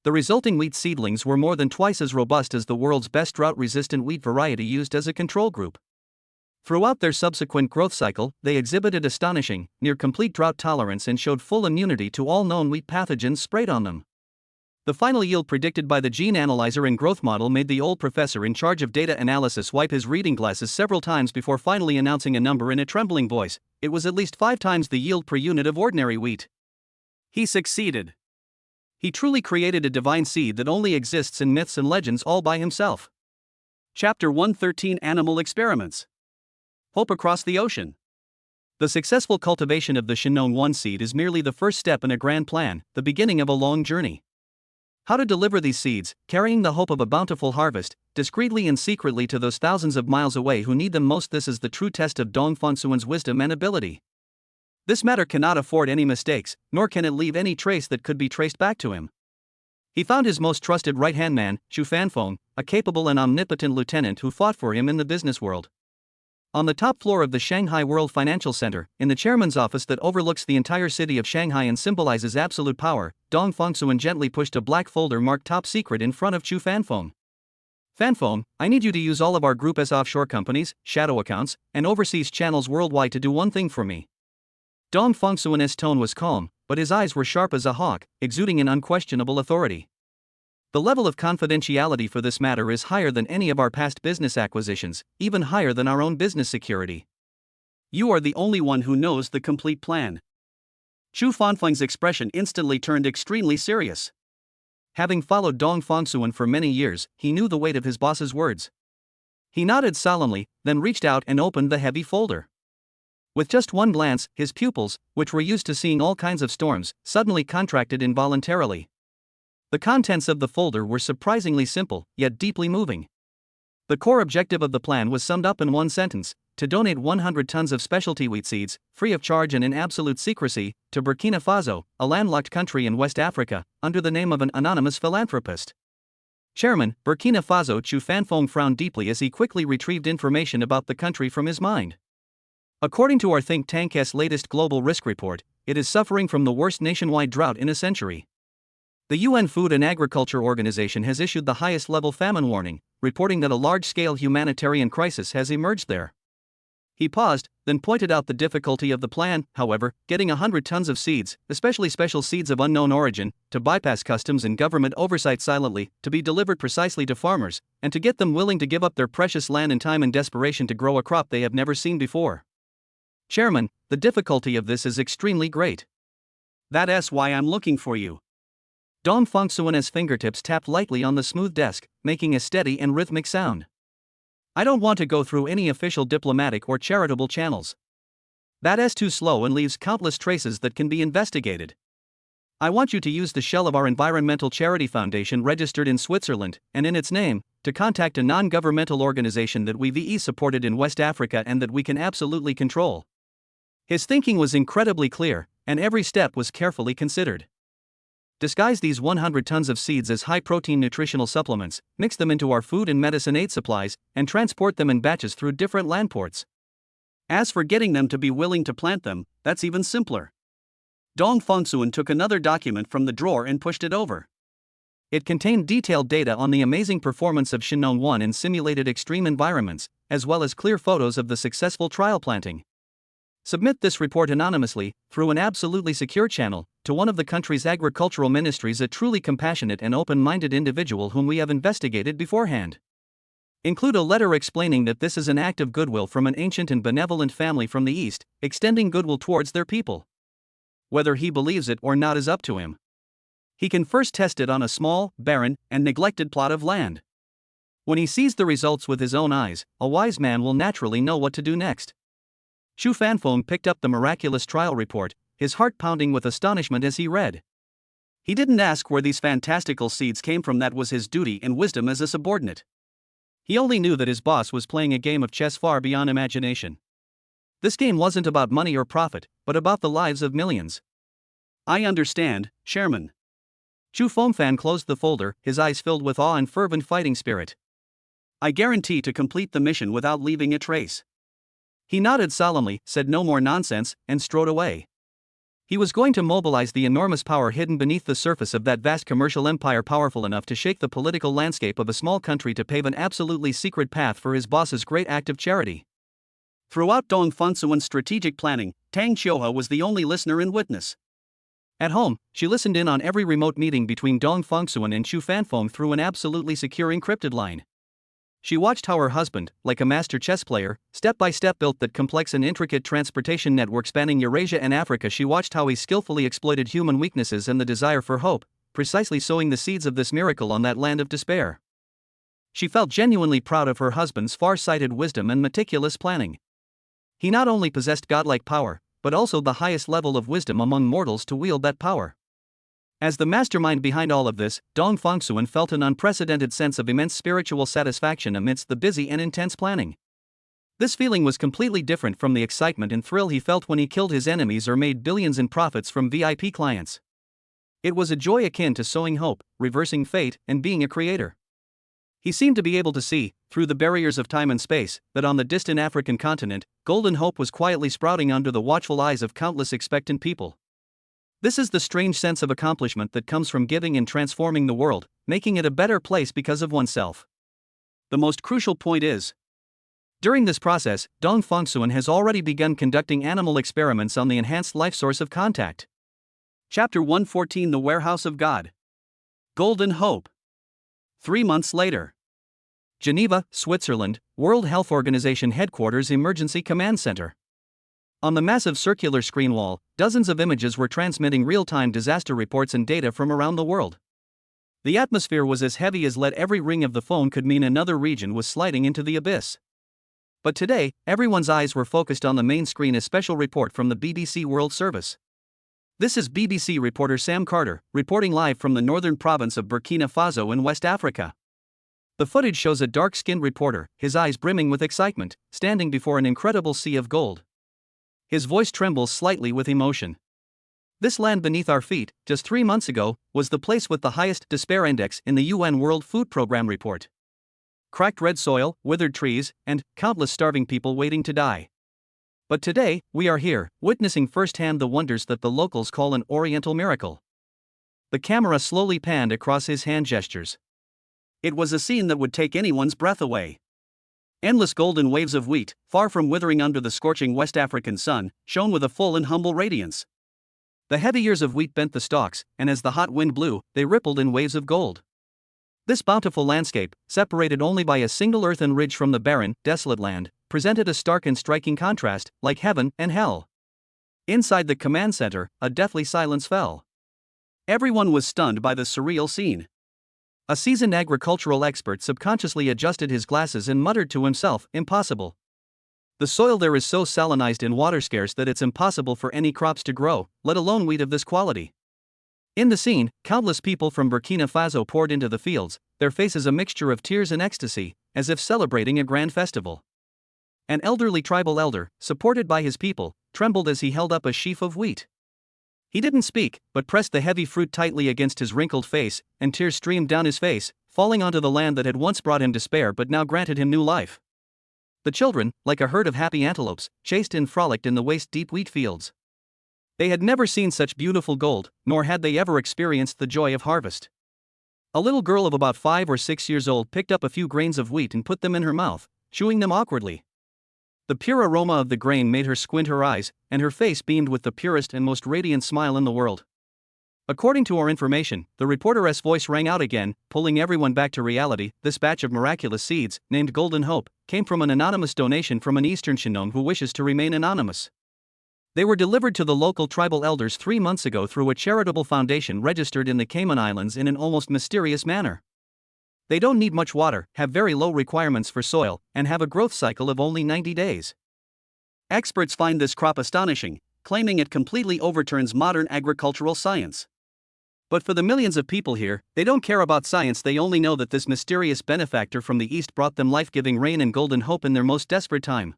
Speaker 1: The resulting wheat seedlings were more than twice as robust as the world's best drought-resistant wheat variety used as a control group. Throughout their subsequent growth cycle, they exhibited astonishing, near-complete drought tolerance and showed full immunity to all known wheat pathogens sprayed on them. The final yield predicted by the gene analyzer and growth model made the old professor in charge of data analysis wipe his reading glasses several times before finally announcing a number in a trembling voice. It was at least 5 times the yield per unit of ordinary wheat. He succeeded. He truly created a divine seed that only exists in myths and legends all by himself. Chapter 113 Animal Experiments. Hope across the ocean. The successful cultivation of the Shinong 1 seed is merely the first step in a grand plan, the beginning of a long journey. How to deliver these seeds, carrying the hope of a bountiful harvest, discreetly and secretly to those thousands of miles away who need them most. This is the true test of Dong Fongsun's wisdom and ability. This matter cannot afford any mistakes, nor can it leave any trace that could be traced back to him. He found his most trusted right-hand man, Xu Fanfeng, a capable and omnipotent lieutenant who fought for him in the business world. On the top floor of the Shanghai World Financial Center, in the chairman's office that overlooks the entire city of Shanghai and symbolizes absolute power, Dong Fongsun gently pushed a black folder marked Top Secret in front of Xu Fanfeng. Fanfeng, I need you to use all of our Group S offshore companies, shadow accounts, and overseas channels worldwide to do one thing for me. Dong Fongsun's tone was calm, but his eyes were sharp as a hawk, exuding an unquestionable authority. The level of confidentiality for this matter is higher than any of our past business acquisitions, even higher than our own business security. You are the only one who knows the complete plan. Xu Fanfeng's expression instantly turned extremely serious. Having followed Dong Fongsun for many years, he knew the weight of his boss's words. He nodded solemnly, then reached out and opened the heavy folder. With just one glance, his pupils, which were used to seeing all kinds of storms, suddenly contracted involuntarily. The contents of the folder were surprisingly simple, yet deeply moving. The core objective of the plan was summed up in one sentence: to donate 100 tons of specialty wheat seeds, free of charge and in absolute secrecy, to Burkina Faso, a landlocked country in West Africa, under the name of an anonymous philanthropist. Chairman, Burkina Faso. Xu Fanfeng frowned deeply as he quickly retrieved information about the country from his mind. According to our think tank's latest global risk report, it is suffering from the worst nationwide drought in a century. The UN Food and Agriculture Organization has issued the highest-level famine warning, reporting that a large-scale humanitarian crisis has emerged there. He paused, then pointed out the difficulty of the plan. However, getting 100 tons of seeds, especially special seeds of unknown origin, to bypass customs and government oversight silently, to be delivered precisely to farmers, and to get them willing to give up their precious land and time in desperation to grow a crop they have never seen before. Chairman, the difficulty of this is extremely great. That's why I'm looking for you. Dong Fongsun's fingertips tapped lightly on the smooth desk, making a steady and rhythmic sound. I don't want to go through any official diplomatic or charitable channels. That's too slow and leaves countless traces that can be investigated. I want you to use the shell of our environmental charity foundation registered in Switzerland, and in its name, to contact a non-governmental organization that we've supported in West Africa and that we can absolutely control. His thinking was incredibly clear, and every step was carefully considered. Disguise these 100 tons of seeds as high-protein nutritional supplements, mix them into our food and medicine aid supplies, and transport them in batches through different land ports. As for getting them to be willing to plant them, that's even simpler. Dong Fongsun took another document from the drawer and pushed it over. It contained detailed data on the amazing performance of Shinong 1 in simulated extreme environments, as well as clear photos of the successful trial planting. Submit this report anonymously, through an absolutely secure channel, to one of the country's agricultural ministries, a truly compassionate and open-minded individual whom we have investigated beforehand. Include a letter explaining that this is an act of goodwill from an ancient and benevolent family from the East, extending goodwill towards their people. Whether he believes it or not is up to him. He can first test it on a small, barren, and neglected plot of land. When he sees the results with his own eyes, a wise man will naturally know what to do next. Xu Fanfeng picked up the miraculous trial report, his heart pounding with astonishment as he read. He didn't ask where these fantastical seeds came from, that was his duty and wisdom as a subordinate. He only knew that his boss was playing a game of chess far beyond imagination. This game wasn't about money or profit, but about the lives of millions. I understand, Chairman. Chu Fengfan closed the folder, his eyes filled with awe and fervent fighting spirit. I guarantee to complete the mission without leaving a trace. He nodded solemnly, said no more nonsense, and strode away. He was going to mobilize the enormous power hidden beneath the surface of that vast commercial empire, powerful enough to shake the political landscape of a small country, to pave an absolutely secret path for his boss's great act of charity. Throughout Dong Fengsuan's strategic planning, Tang Qiuhua was the only listener and witness. At home, she listened in on every remote meeting between Dong Fengsuan and Chu Fanfeng through an absolutely secure encrypted line. She watched how her husband, like a master chess player, step by step built that complex and intricate transportation network spanning Eurasia and Africa. She watched how he skillfully exploited human weaknesses and the desire for hope, precisely sowing the seeds of this miracle on that land of despair. She felt genuinely proud of her husband's far-sighted wisdom and meticulous planning. He not only possessed godlike power, but also the highest level of wisdom among mortals to wield that power. As the mastermind behind all of this, Dong Fengsuan felt an unprecedented sense of immense spiritual satisfaction amidst the busy and intense planning. This feeling was completely different from the excitement and thrill he felt when he killed his enemies or made billions in profits from VIP clients. It was a joy akin to sowing hope, reversing fate, and being a creator. He seemed to be able to see, through the barriers of time and space, that on the distant African continent, golden hope was quietly sprouting under the watchful eyes of countless expectant people. This is the strange sense of accomplishment that comes from giving and transforming the world, making it a better place because of oneself. The most crucial point is, during this process, Dong Fengsuan has already begun conducting animal experiments on the enhanced life source of contact. Chapter 114: The Warehouse of God. Golden Hope. 3 months later. Geneva, Switzerland, World Health Organization Headquarters Emergency Command Center. On the massive circular screen wall, dozens of images were transmitting real-time disaster reports and data from around the world. The atmosphere was as heavy as lead. Every ring of the phone could mean another region was sliding into the abyss. But today, everyone's eyes were focused on the main screen, a special report from the BBC World Service. This is BBC reporter Sam Carter, reporting live from the northern province of Burkina Faso in West Africa. The footage shows a dark-skinned reporter, his eyes brimming with excitement, standing before an incredible sea of gold. His voice trembles slightly with emotion. This land beneath our feet, just 3 months ago, was the place with the highest despair index in the UN World Food Programme report. Cracked red soil, withered trees, and countless starving people waiting to die. But today, we are here, witnessing firsthand the wonders that the locals call an Oriental miracle. The camera slowly panned across his hand gestures. It was a scene that would take anyone's breath away. Endless golden waves of wheat, far from withering under the scorching West African sun, shone with a full and humble radiance. The heavy ears of wheat bent the stalks, and as the hot wind blew, they rippled in waves of gold. This bountiful landscape, separated only by a single earthen ridge from the barren, desolate land, presented a stark and striking contrast, like heaven and hell. Inside the command center, a deathly silence fell. Everyone was stunned by the surreal scene. A seasoned agricultural expert subconsciously adjusted his glasses and muttered to himself, "Impossible. The soil there is so salinized and water scarce that it's impossible for any crops to grow, let alone wheat of this quality." In the scene, countless people from Burkina Faso poured into the fields, their faces a mixture of tears and ecstasy, as if celebrating a grand festival. An elderly tribal elder, supported by his people, trembled as he held up a sheaf of wheat. He didn't speak, but pressed the heavy fruit tightly against his wrinkled face, and tears streamed down his face, falling onto the land that had once brought him despair but now granted him new life. The children, like a herd of happy antelopes, chased and frolicked in the waist-deep wheat fields. They had never seen such beautiful gold, nor had they ever experienced the joy of harvest. A little girl of about 5 or 6 years old picked up a few grains of wheat and put them in her mouth, chewing them awkwardly. The pure aroma of the grain made her squint her eyes, and her face beamed with the purest and most radiant smile in the world. According to our information, the reporter's voice rang out again, pulling everyone back to reality. This batch of miraculous seeds, named Golden Hope, came from an anonymous donation from an Eastern Shinong who wishes to remain anonymous. They were delivered to the local tribal elders 3 months ago through a charitable foundation registered in the Cayman Islands in an almost mysterious manner. They don't need much water, have very low requirements for soil, and have a growth cycle of only 90 days. Experts find this crop astonishing, claiming it completely overturns modern agricultural science. But for the millions of people here, they don't care about science, they only know that this mysterious benefactor from the East brought them life-giving rain and golden hope in their most desperate time.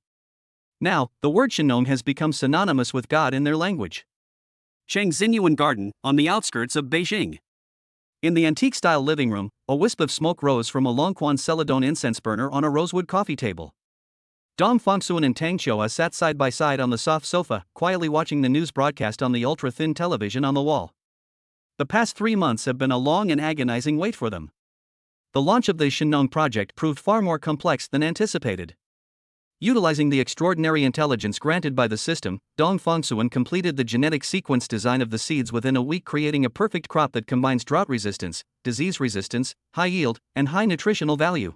Speaker 1: Now, the word Shinong has become synonymous with God in their language. Cheng Xinyuan Garden, on the outskirts of Beijing. In the antique-style living room, a wisp of smoke rose from a Longquan celadone incense burner on a rosewood coffee table. Dong Fongsuan and Tang Qiuhua sat side by side on the soft sofa, quietly watching the news broadcast on the ultra-thin television on the wall. The past 3 months have been a long and agonizing wait for them. The launch of the Shinong project proved far more complex than anticipated. Utilizing the extraordinary intelligence granted by the system, Dong Fongsuan completed the genetic sequence design of the seeds within a week, creating a perfect crop that combines drought resistance, disease resistance, high yield, and high nutritional value.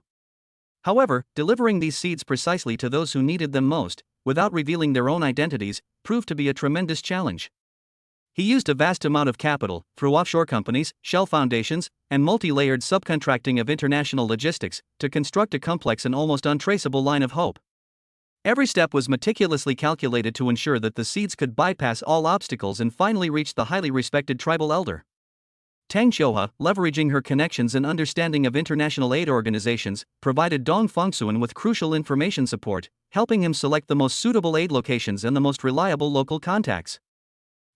Speaker 1: However, delivering these seeds precisely to those who needed them most, without revealing their own identities, proved to be a tremendous challenge. He used a vast amount of capital, through offshore companies, shell foundations, and multi-layered subcontracting of international logistics, to construct a complex and almost untraceable line of hope. Every step was meticulously calculated to ensure that the seeds could bypass all obstacles and finally reach the highly respected tribal elder. Tang Qiuhua, leveraging her connections and understanding of international aid organizations, provided Dong Fongsuan with crucial information support, helping him select the most suitable aid locations and the most reliable local contacts.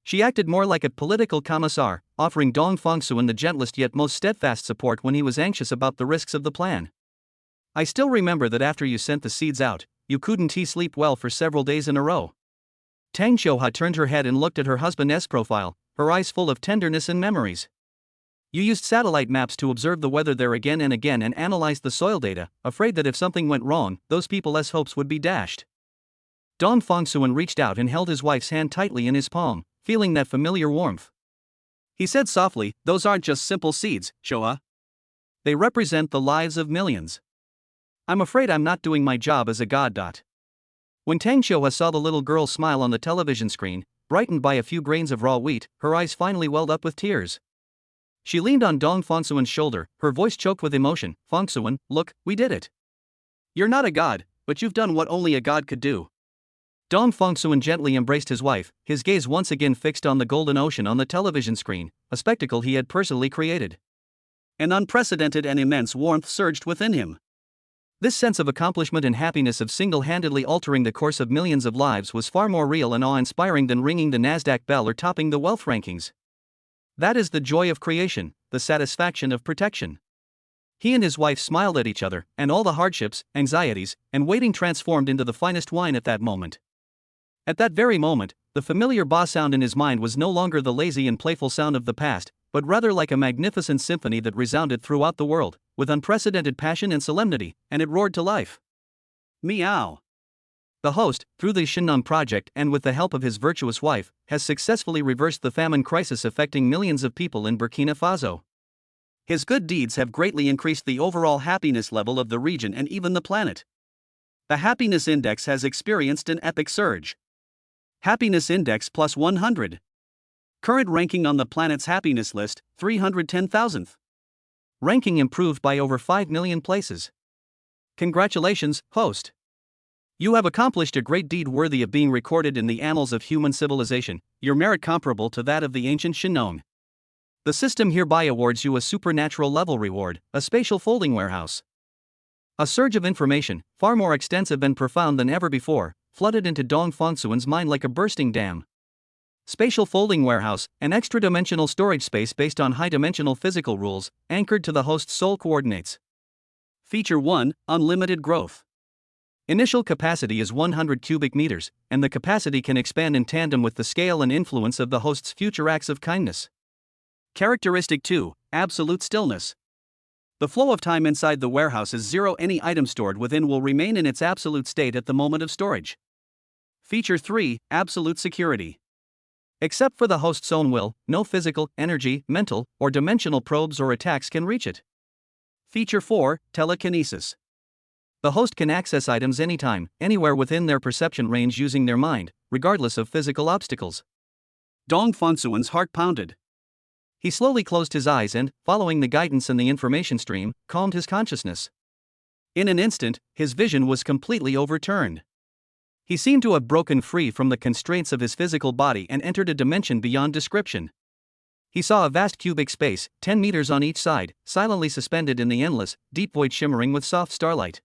Speaker 1: She acted more like a political commissar, offering Dong Fongsuan the gentlest yet most steadfast support when he was anxious about the risks of the plan. "I still remember that after you sent the seeds out, you couldn't sleep well for several days in a row." Tang Qiuhua turned her head and looked at her husband's profile, her eyes full of tenderness and memories. "You used satellite maps to observe the weather there again and again and analyzed the soil data, afraid that if something went wrong, those people's hopes would be dashed." Dong Fongsuan reached out and held his wife's hand tightly in his palm, feeling that familiar warmth. He said softly, "Those aren't just simple seeds, Qiuhua. They represent the lives of millions. I'm afraid I'm not doing my job as a god." When Tang Qiuhua saw the little girl smile on the television screen, brightened by a few grains of raw wheat, her eyes finally welled up with tears. She leaned on Dong Fongsuan's shoulder, her voice choked with emotion. "Fongsuan, look, we did it. You're not a god, but you've done what only a god could do." Dong Fongsuan gently embraced his wife, his gaze once again fixed on the golden ocean on the television screen, a spectacle he had personally created. An unprecedented and immense warmth surged within him. This sense of accomplishment and happiness of single-handedly altering the course of millions of lives was far more real and awe-inspiring than ringing the Nasdaq bell or topping the wealth rankings. That is the joy of creation, the satisfaction of protection. He and his wife smiled at each other, and all the hardships, anxieties, and waiting transformed into the finest wine at that moment. At that very moment, the familiar ba sound in his mind was no longer the lazy and playful sound of the past, but rather like a magnificent symphony that resounded throughout the world, with unprecedented passion and solemnity, and it roared to life. Meow. The host, through the Shinong project and with the help of his virtuous wife, has successfully reversed the famine crisis affecting millions of people in Burkina Faso. His good deeds have greatly increased the overall happiness level of the region and even the planet. The happiness index has experienced an epic surge. Happiness index plus 100. Current ranking on the planet's happiness list, 310,000th. Ranking improved by over 5 million places. Congratulations, host. You have accomplished a great deed worthy of being recorded in the annals of human civilization, your merit comparable to that of the ancient Shinong. The system hereby awards you a supernatural level reward, a spatial folding warehouse. A surge of information, far more extensive and profound than ever before, flooded into Dong Fongsuan's mind like a bursting dam. Spatial folding warehouse, an extra-dimensional storage space based on high-dimensional physical rules, anchored to the host's soul coordinates. Feature 1, Unlimited Growth. Initial capacity is 100 cubic meters, and the capacity can expand in tandem with the scale and influence of the host's future acts of kindness. Characteristic 2, Absolute Stillness. The flow of time inside the warehouse is zero. Any item stored within will remain in its absolute state at the moment of storage. Feature 3, Absolute Security. Except for the host's own will, no physical, energy, mental, or dimensional probes or attacks can reach it. Feature 4, Telekinesis. The host can access items anytime, anywhere within their perception range using their mind, regardless of physical obstacles. Dong Fongsuan's heart pounded. He slowly closed his eyes and, following the guidance in the information stream, calmed his consciousness. In an instant, his vision was completely overturned. He seemed to have broken free from the constraints of his physical body and entered a dimension beyond description. He saw a vast cubic space, 10 meters on each side, silently suspended in the endless, deep void shimmering with soft starlight.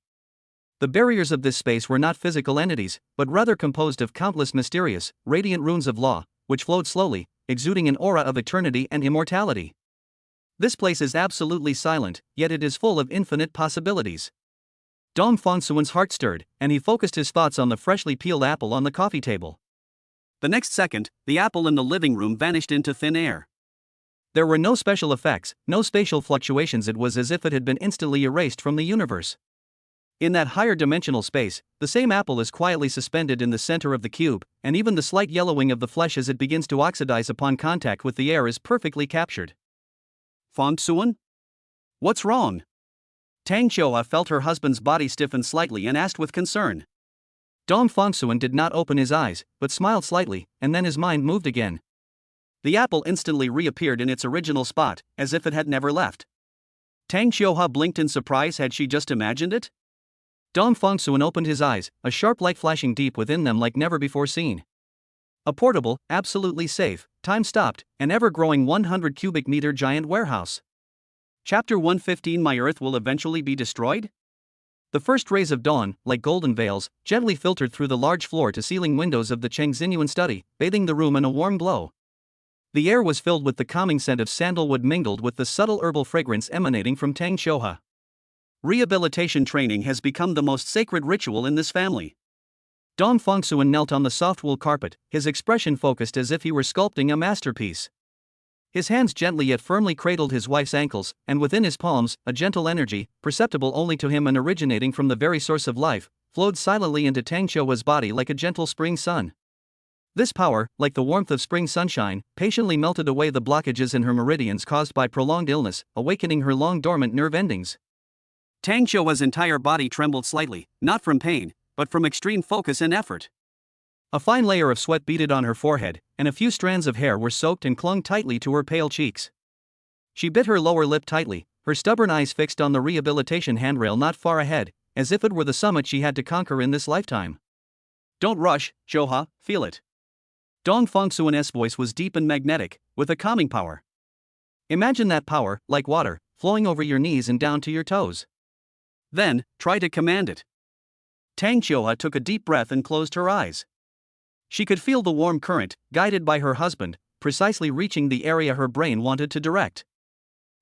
Speaker 1: The barriers of this space were not physical entities, but rather composed of countless mysterious, radiant runes of law, which flowed slowly, exuding an aura of eternity and immortality. This place is absolutely silent, yet it is full of infinite possibilities. Dong Fongsuan's heart stirred, and he focused his thoughts on the freshly peeled apple on the coffee table. The next second, the apple in the living room vanished into thin air. There were no special effects, no spatial fluctuations. It was as if it had been instantly erased from the universe. In that higher dimensional space, the same apple is quietly suspended in the center of the cube, and even the slight yellowing of the flesh as it begins to oxidize upon contact with the air is perfectly captured. Fongsuan? What's wrong? Tang Xiuhua felt her husband's body stiffen slightly and asked with concern. Dong Fongsuan did not open his eyes, but smiled slightly, and then his mind moved again. The apple instantly reappeared in its original spot, as if it had never left. Tang Xiuhua blinked in surprise. Had she just imagined it? Dong Fongsuan opened his eyes, a sharp light flashing deep within them like never before seen. A portable, absolutely safe, time-stopped, and ever-growing 100 cubic meter giant warehouse. Chapter 115. My Earth will eventually be destroyed? The first rays of dawn, like golden veils, gently filtered through the large floor-to-ceiling windows of the Cheng Xinyuan study, bathing the room in a warm glow. The air was filled with the calming scent of sandalwood mingled with the subtle herbal fragrance emanating from Tang Xiuhua. Rehabilitation training has become the most sacred ritual in this family. Dong Fongsuan knelt on the soft wool carpet, his expression focused as if he were sculpting a masterpiece. His hands gently yet firmly cradled his wife's ankles, and within his palms, a gentle energy, perceptible only to him and originating from the very source of life, flowed silently into Tang Xiuhua's body like a gentle spring sun. This power, like the warmth of spring sunshine, patiently melted away the blockages in her meridians caused by prolonged illness, awakening her long-dormant nerve endings. Tang Xiuhua's entire body trembled slightly, not from pain, but from extreme focus and effort. A fine layer of sweat beaded on her forehead, and a few strands of hair were soaked and clung tightly to her pale cheeks. She bit her lower lip tightly, her stubborn eyes fixed on the rehabilitation handrail not far ahead, as if it were the summit she had to conquer in this lifetime. Don't rush, Xiuhua, feel it. Dong Fongsuan's voice was deep and magnetic, with a calming power. Imagine that power, like water, flowing over your knees and down to your toes. Then, try to command it. Tang Xiuhua took a deep breath and closed her eyes. She could feel the warm current, guided by her husband, precisely reaching the area her brain wanted to direct.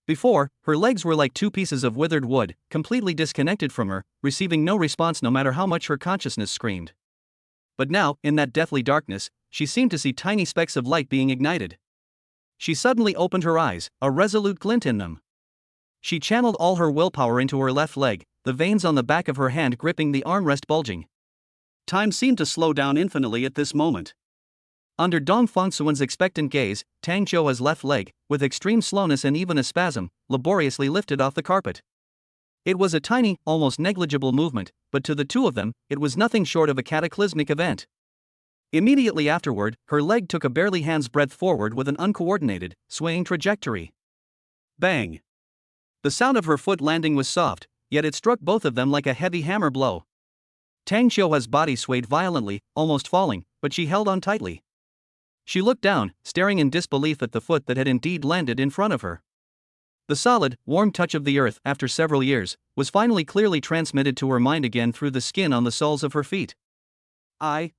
Speaker 1: Before, her legs were like two pieces of withered wood, completely disconnected from her, receiving no response no matter how much her consciousness screamed. But now, in that deathly darkness, she seemed to see tiny specks of light being ignited. She suddenly opened her eyes, a resolute glint in them. She channeled all her willpower into her left leg, the veins on the back of her hand gripping the armrest bulging. Time seemed to slow down infinitely at this moment. Under Dong Fongsuan's expectant gaze, Tang Xiuhua's left leg, with extreme slowness and even a spasm, laboriously lifted off the carpet. It was a tiny, almost negligible movement, but to the two of them, it was nothing short of a cataclysmic event. Immediately afterward, her leg took a barely hand's breadth forward with an uncoordinated, swaying trajectory. Bang! The sound of her foot landing was soft, yet it struck both of them like a heavy hammer blow. Tang Xiuhua's body swayed violently, almost falling, but she held on tightly. She looked down, staring in disbelief at the foot that had indeed landed in front of her. The solid, warm touch of the earth, after several years, was finally clearly transmitted to her mind again through the skin on the soles of her feet. I.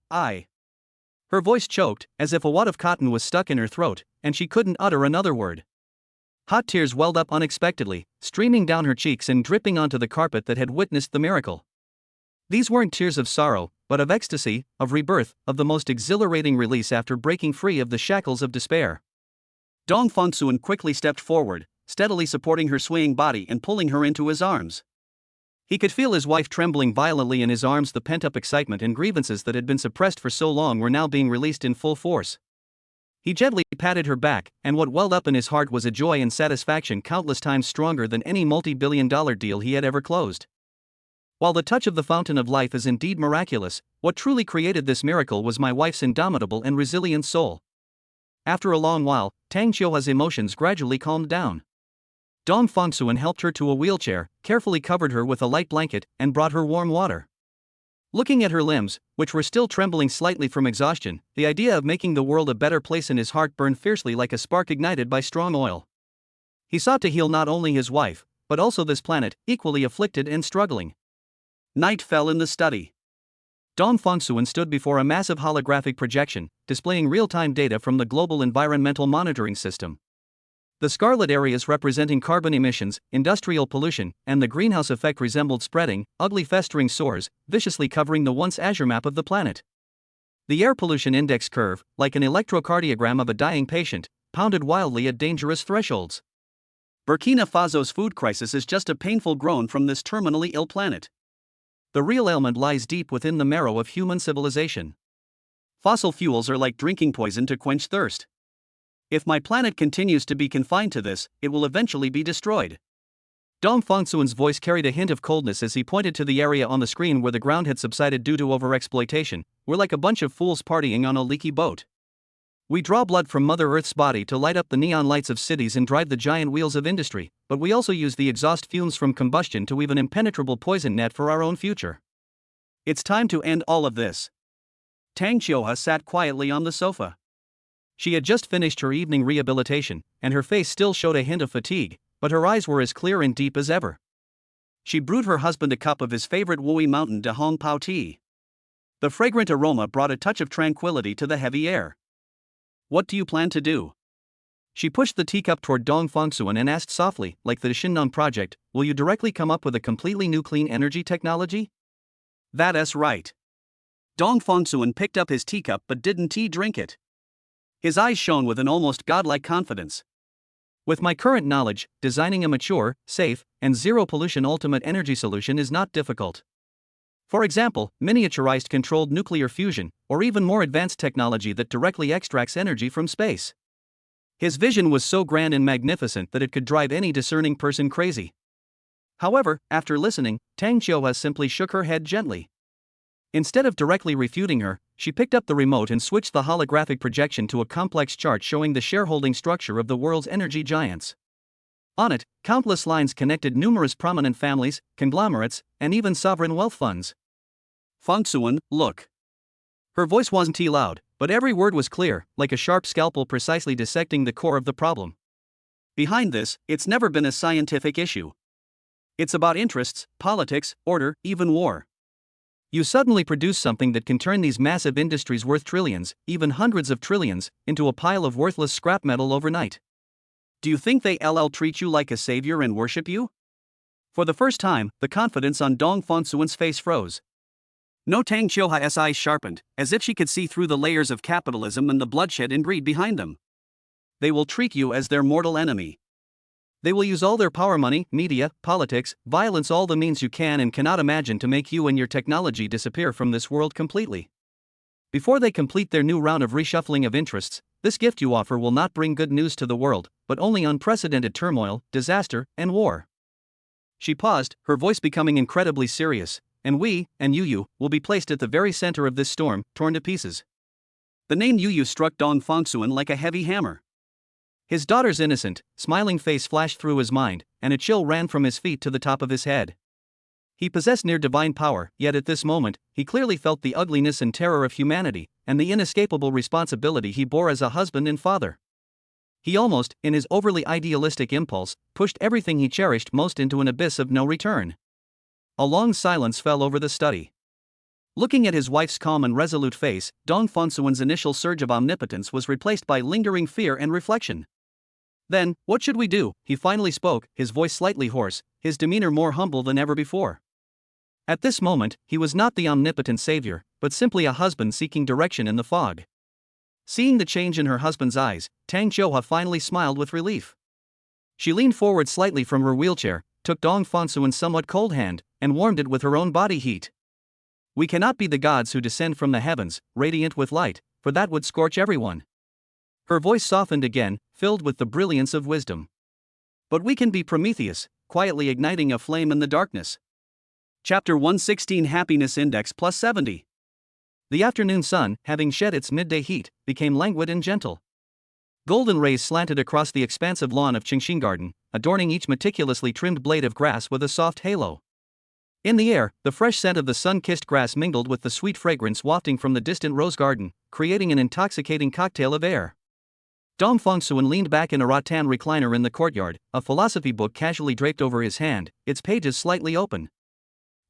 Speaker 1: Her voice choked, as if a wad of cotton was stuck in her throat, and she couldn't utter another word. Hot tears welled up unexpectedly, streaming down her cheeks and dripping onto the carpet that had witnessed the miracle. These weren't tears of sorrow, but of ecstasy, of rebirth, of the most exhilarating release after breaking free of the shackles of despair. Dong Fongsuan quickly stepped forward, steadily supporting her swaying body and pulling her into his arms. He could feel his wife trembling violently in his arms. The pent-up excitement and grievances that had been suppressed for so long were now being released in full force. He gently patted her back, and what welled up in his heart was a joy and satisfaction countless times stronger than any multi-billion-dollar deal he had ever closed. While the touch of the fountain of life is indeed miraculous, what truly created this miracle was my wife's indomitable and resilient soul. After a long while, Tang Xiuhua's emotions gradually calmed down. Dong Fongsuan helped her to a wheelchair, carefully covered her with a light blanket, and brought her warm water. Looking at her limbs, which were still trembling slightly from exhaustion, the idea of making the world a better place in his heart burned fiercely like a spark ignited by strong oil. He sought to heal not only his wife, but also this planet, equally afflicted and struggling. Night fell in the study. Dong Fongsuan stood before a massive holographic projection, displaying real-time data from the global environmental monitoring system. The scarlet areas representing carbon emissions, industrial pollution, and the greenhouse effect resembled spreading, ugly festering sores, viciously covering the once azure map of the planet. The air pollution index curve, like an electrocardiogram of a dying patient, pounded wildly at dangerous thresholds. Burkina Faso's food crisis is just a painful groan from this terminally ill planet. The real ailment lies deep within the marrow of human civilization. Fossil fuels are like drinking poison to quench thirst. If my planet continues to be confined to this, it will eventually be destroyed. Dong Fongsuan's voice carried a hint of coldness as he pointed to the area on the screen where the ground had subsided due to overexploitation. We're like a bunch of fools partying on a leaky boat. We draw blood from Mother Earth's body to light up the neon lights of cities and drive the giant wheels of industry, but we also use the exhaust fumes from combustion to weave an impenetrable poison net for our own future. It's time to end all of this. Tang Xiuhua sat quietly on the sofa. She had just finished her evening rehabilitation, and her face still showed a hint of fatigue, but her eyes were as clear and deep as ever. She brewed her husband a cup of his favorite Wui Mountain de Hong Pao tea. The fragrant aroma brought a touch of tranquility to the heavy air. What do you plan to do? She pushed the teacup toward Dong Fongsuan and asked softly, like the Shinnon project, will you directly come up with a completely new clean energy technology? That's right. Dong Fongsuan picked up his teacup but didn't drink it. His eyes shone with an almost godlike confidence. With my current knowledge, designing a mature, safe, and zero-pollution ultimate energy solution is not difficult. For example, miniaturized controlled nuclear fusion, or even more advanced technology that directly extracts energy from space. His vision was so grand and magnificent that it could drive any discerning person crazy. However, after listening, Tang Xiuhua simply shook her head gently. Instead of directly refuting her, she picked up the remote and switched the holographic projection to a complex chart showing the shareholding structure of the world's energy giants. On it, countless lines connected numerous prominent families, conglomerates, and even sovereign wealth funds. Fongsuan, look. Her voice wasn't loud, but every word was clear, like a sharp scalpel precisely dissecting the core of the problem. Behind this, it's never been a scientific issue. It's about interests, politics, order, even war. You suddenly produce something that can turn these massive industries worth trillions, even hundreds of trillions, into a pile of worthless scrap metal overnight. Do you think they'll treat you like a savior and worship you? For the first time, the confidence on Dong Fongsuan's face froze. No, Tang Xiuhua's eyes sharpened, as if she could see through the layers of capitalism and the bloodshed and greed behind them. They will treat you as their mortal enemy. They will use all their power, money, media, politics, violence, all the means you can and cannot imagine to make you and your technology disappear from this world completely. Before they complete their new round of reshuffling of interests, this gift you offer will not bring good news to the world, but only unprecedented turmoil, disaster, and war. She paused, her voice becoming incredibly serious, and we, and you, will be placed at the very center of this storm, torn to pieces. The name Yu struck Dong Fongsuan like a heavy hammer. His daughter's innocent, smiling face flashed through his mind, and a chill ran from his feet to the top of his head. He possessed near divine power, yet at this moment, he clearly felt the ugliness and terror of humanity, and the inescapable responsibility he bore as a husband and father. He almost, in his overly idealistic impulse, pushed everything he cherished most into an abyss of no return. A long silence fell over the study. Looking at his wife's calm and resolute face, Dong Fongsuan's initial surge of omnipotence was replaced by lingering fear and reflection. Then, what should we do? He finally spoke, his voice slightly hoarse, his demeanor more humble than ever before. At this moment, he was not the omnipotent savior, but simply a husband seeking direction in the fog. Seeing the change in her husband's eyes, Tang Xiuhua finally smiled with relief. She leaned forward slightly from her wheelchair, took Dong Fongsuan's somewhat cold hand, and warmed it with her own body heat. We cannot be the gods who descend from the heavens, radiant with light, for that would scorch everyone. Her voice softened again, filled with the brilliance of wisdom. But we can be Prometheus, quietly igniting a flame in the darkness. Chapter 116 Happiness Index plus 70. The afternoon sun, having shed its midday heat, became languid and gentle. Golden rays slanted across the expansive lawn of Qingxin Garden, adorning each meticulously trimmed blade of grass with a soft halo. In the air, the fresh scent of the sun-kissed grass mingled with the sweet fragrance wafting from the distant rose garden, creating an intoxicating cocktail of air. Dong Fongsuan leaned back in a rattan recliner in the courtyard, a philosophy book casually draped over his hand, its pages slightly open.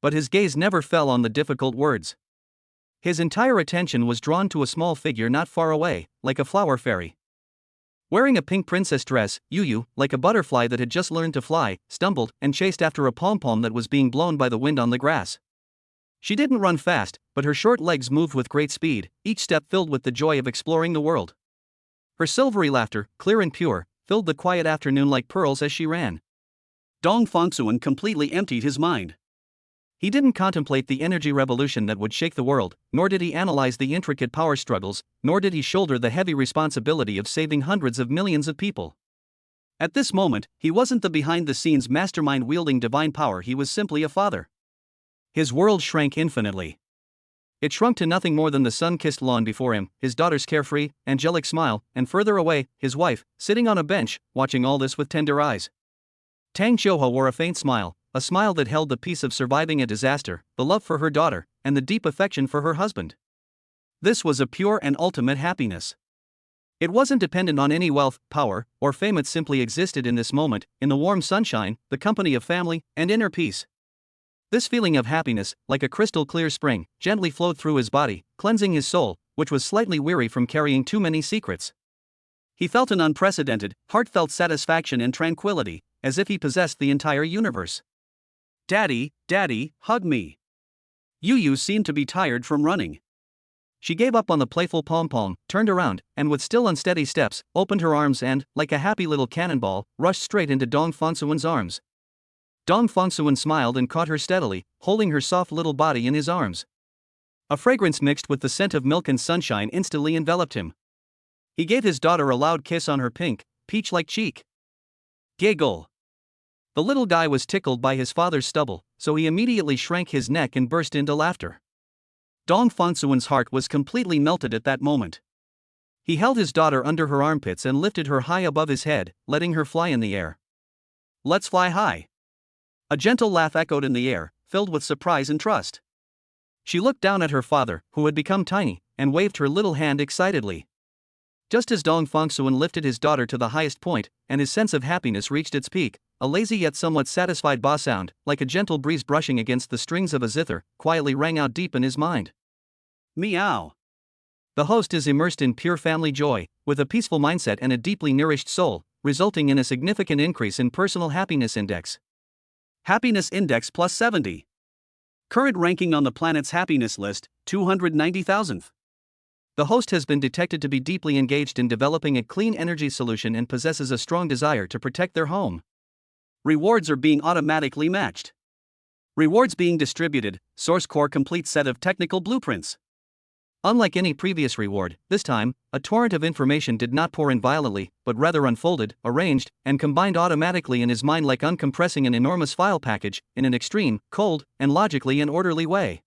Speaker 1: But his gaze never fell on the difficult words. His entire attention was drawn to a small figure not far away, like a flower fairy. Wearing a pink princess dress, Yu, like a butterfly that had just learned to fly, stumbled and chased after a pom-pom that was being blown by the wind on the grass. She didn't run fast, but her short legs moved with great speed, each step filled with the joy of exploring the world. Her silvery laughter, clear and pure, filled the quiet afternoon like pearls as she ran. Dong Fongsuan completely emptied his mind. He didn't contemplate the energy revolution that would shake the world, nor did he analyze the intricate power struggles, nor did he shoulder the heavy responsibility of saving hundreds of millions of people. At this moment, he wasn't the behind-the-scenes mastermind wielding divine power, he was simply a father. His world shrank infinitely. It shrunk to nothing more than the sun-kissed lawn before him, his daughter's carefree, angelic smile, and further away, his wife, sitting on a bench, watching all this with tender eyes. Tang Xiuhua wore a faint smile, a smile that held the peace of surviving a disaster, the love for her daughter, and the deep affection for her husband. This was a pure and ultimate happiness. It wasn't dependent on any wealth, power, or fame, it simply existed in this moment, in the warm sunshine, the company of family, and inner peace. This feeling of happiness, like a crystal-clear spring, gently flowed through his body, cleansing his soul, which was slightly weary from carrying too many secrets. He felt an unprecedented, heartfelt satisfaction and tranquility, as if he possessed the entire universe. "Daddy, Daddy, hug me." Yu seemed to be tired from running. She gave up on the playful pom-pom, turned around, and with still unsteady steps, opened her arms and, like a happy little cannonball, rushed straight into Dong Fongsuan's arms. Dong Fongsuan smiled and caught her steadily, holding her soft little body in his arms. A fragrance mixed with the scent of milk and sunshine instantly enveloped him. He gave his daughter a loud kiss on her pink, peach-like cheek. Giggle. The little guy was tickled by his father's stubble, so he immediately shrank his neck and burst into laughter. Dong Fongsuan's heart was completely melted at that moment. He held his daughter under her armpits and lifted her high above his head, letting her fly in the air. "Let's fly high." A gentle laugh echoed in the air, filled with surprise and trust. She looked down at her father, who had become tiny, and waved her little hand excitedly. Just as Dong Fongsuan lifted his daughter to the highest point, and his sense of happiness reached its peak, a lazy yet somewhat satisfied ba sound, like a gentle breeze brushing against the strings of a zither, quietly rang out deep in his mind. Meow. The host is immersed in pure family joy, with a peaceful mindset and a deeply nourished soul, resulting in a significant increase in personal happiness index. Happiness index plus 70. Current ranking on the planet's happiness list, 290,000th. The host has been detected to be deeply engaged in developing a clean energy solution and possesses a strong desire to protect their home. Rewards are being automatically matched. Rewards being distributed, Source Core complete set of technical blueprints. Unlike any previous reward, this time, a torrent of information did not pour in violently, but rather unfolded, arranged, and combined automatically in his mind like uncompressing an enormous file package, in an extreme, cold, and logically and orderly way.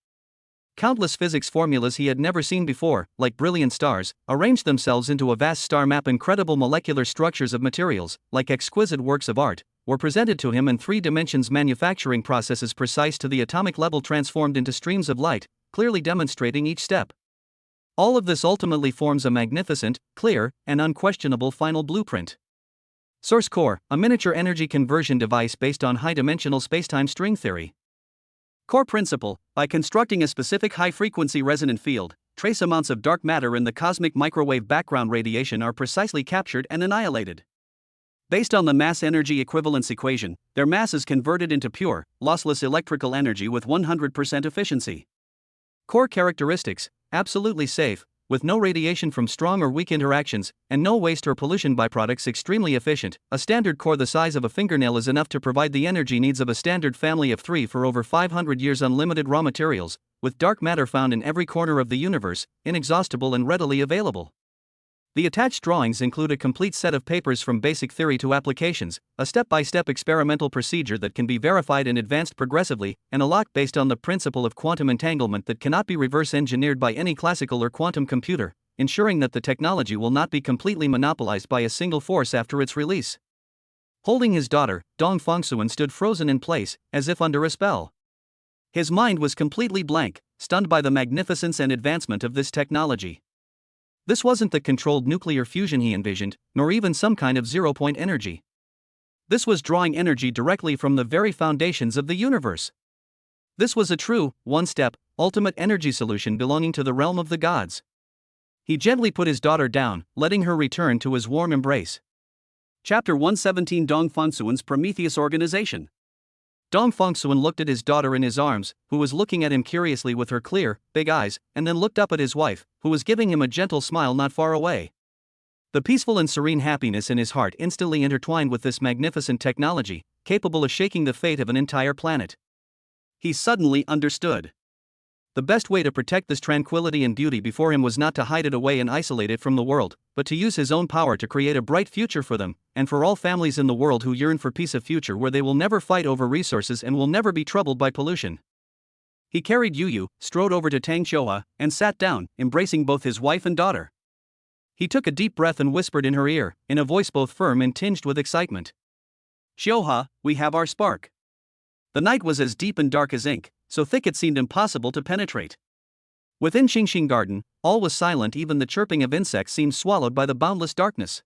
Speaker 1: Countless physics formulas he had never seen before, like brilliant stars, arranged themselves into a vast star map. Incredible molecular structures of materials, like exquisite works of art, were presented to him in 3 dimensions. Manufacturing processes precise to the atomic level transformed into streams of light, clearly demonstrating each step. All of this ultimately forms a magnificent, clear, and unquestionable final blueprint. Source Core, a miniature energy conversion device based on high-dimensional spacetime string theory. Core principle: by constructing a specific high-frequency resonant field, trace amounts of dark matter in the cosmic microwave background radiation are precisely captured and annihilated. Based on the mass-energy equivalence equation, their mass is converted into pure, lossless electrical energy with 100% efficiency. Core characteristics: absolutely safe, with no radiation from strong or weak interactions, and no waste or pollution byproducts. Extremely efficient. A standard core the size of a fingernail is enough to provide the energy needs of a standard family of 3 for over 500 years. Unlimited raw materials, with dark matter found in every corner of the universe, inexhaustible and readily available. The attached drawings include a complete set of papers from basic theory to applications, a step-by-step experimental procedure that can be verified and advanced progressively, and a lock based on the principle of quantum entanglement that cannot be reverse-engineered by any classical or quantum computer, ensuring that the technology will not be completely monopolized by a single force after its release. Holding his daughter, Dong Fongsuan stood frozen in place, as if under a spell. His mind was completely blank, stunned by the magnificence and advancement of this technology. This wasn't the controlled nuclear fusion he envisioned, nor even some kind of zero-point energy. This was drawing energy directly from the very foundations of the universe. This was a true, one-step, ultimate energy solution belonging to the realm of the gods. He gently put his daughter down, letting her return to his warm embrace. Chapter 117 Dong Fengsuan's Prometheus Organization. Dong Fengsuan looked at his daughter in his arms, who was looking at him curiously with her clear, big eyes, and then looked up at his wife, who was giving him a gentle smile not far away. The peaceful and serene happiness in his heart instantly intertwined with this magnificent technology, capable of shaking the fate of an entire planet. He suddenly understood. The best way to protect this tranquility and beauty before him was not to hide it away and isolate it from the world, but to use his own power to create a bright future for them, and for all families in the world who yearn for peace, a future where they will never fight over resources and will never be troubled by pollution. He carried Yu, strode over to Tang Xiuhua, and sat down, embracing both his wife and daughter. He took a deep breath and whispered in her ear, in a voice both firm and tinged with excitement. "Xiuhua, we have our spark." The night was as deep and dark as ink, so thick it seemed impossible to penetrate. Within Xingxing Garden, all was silent, even the chirping of insects seemed swallowed by the boundless darkness.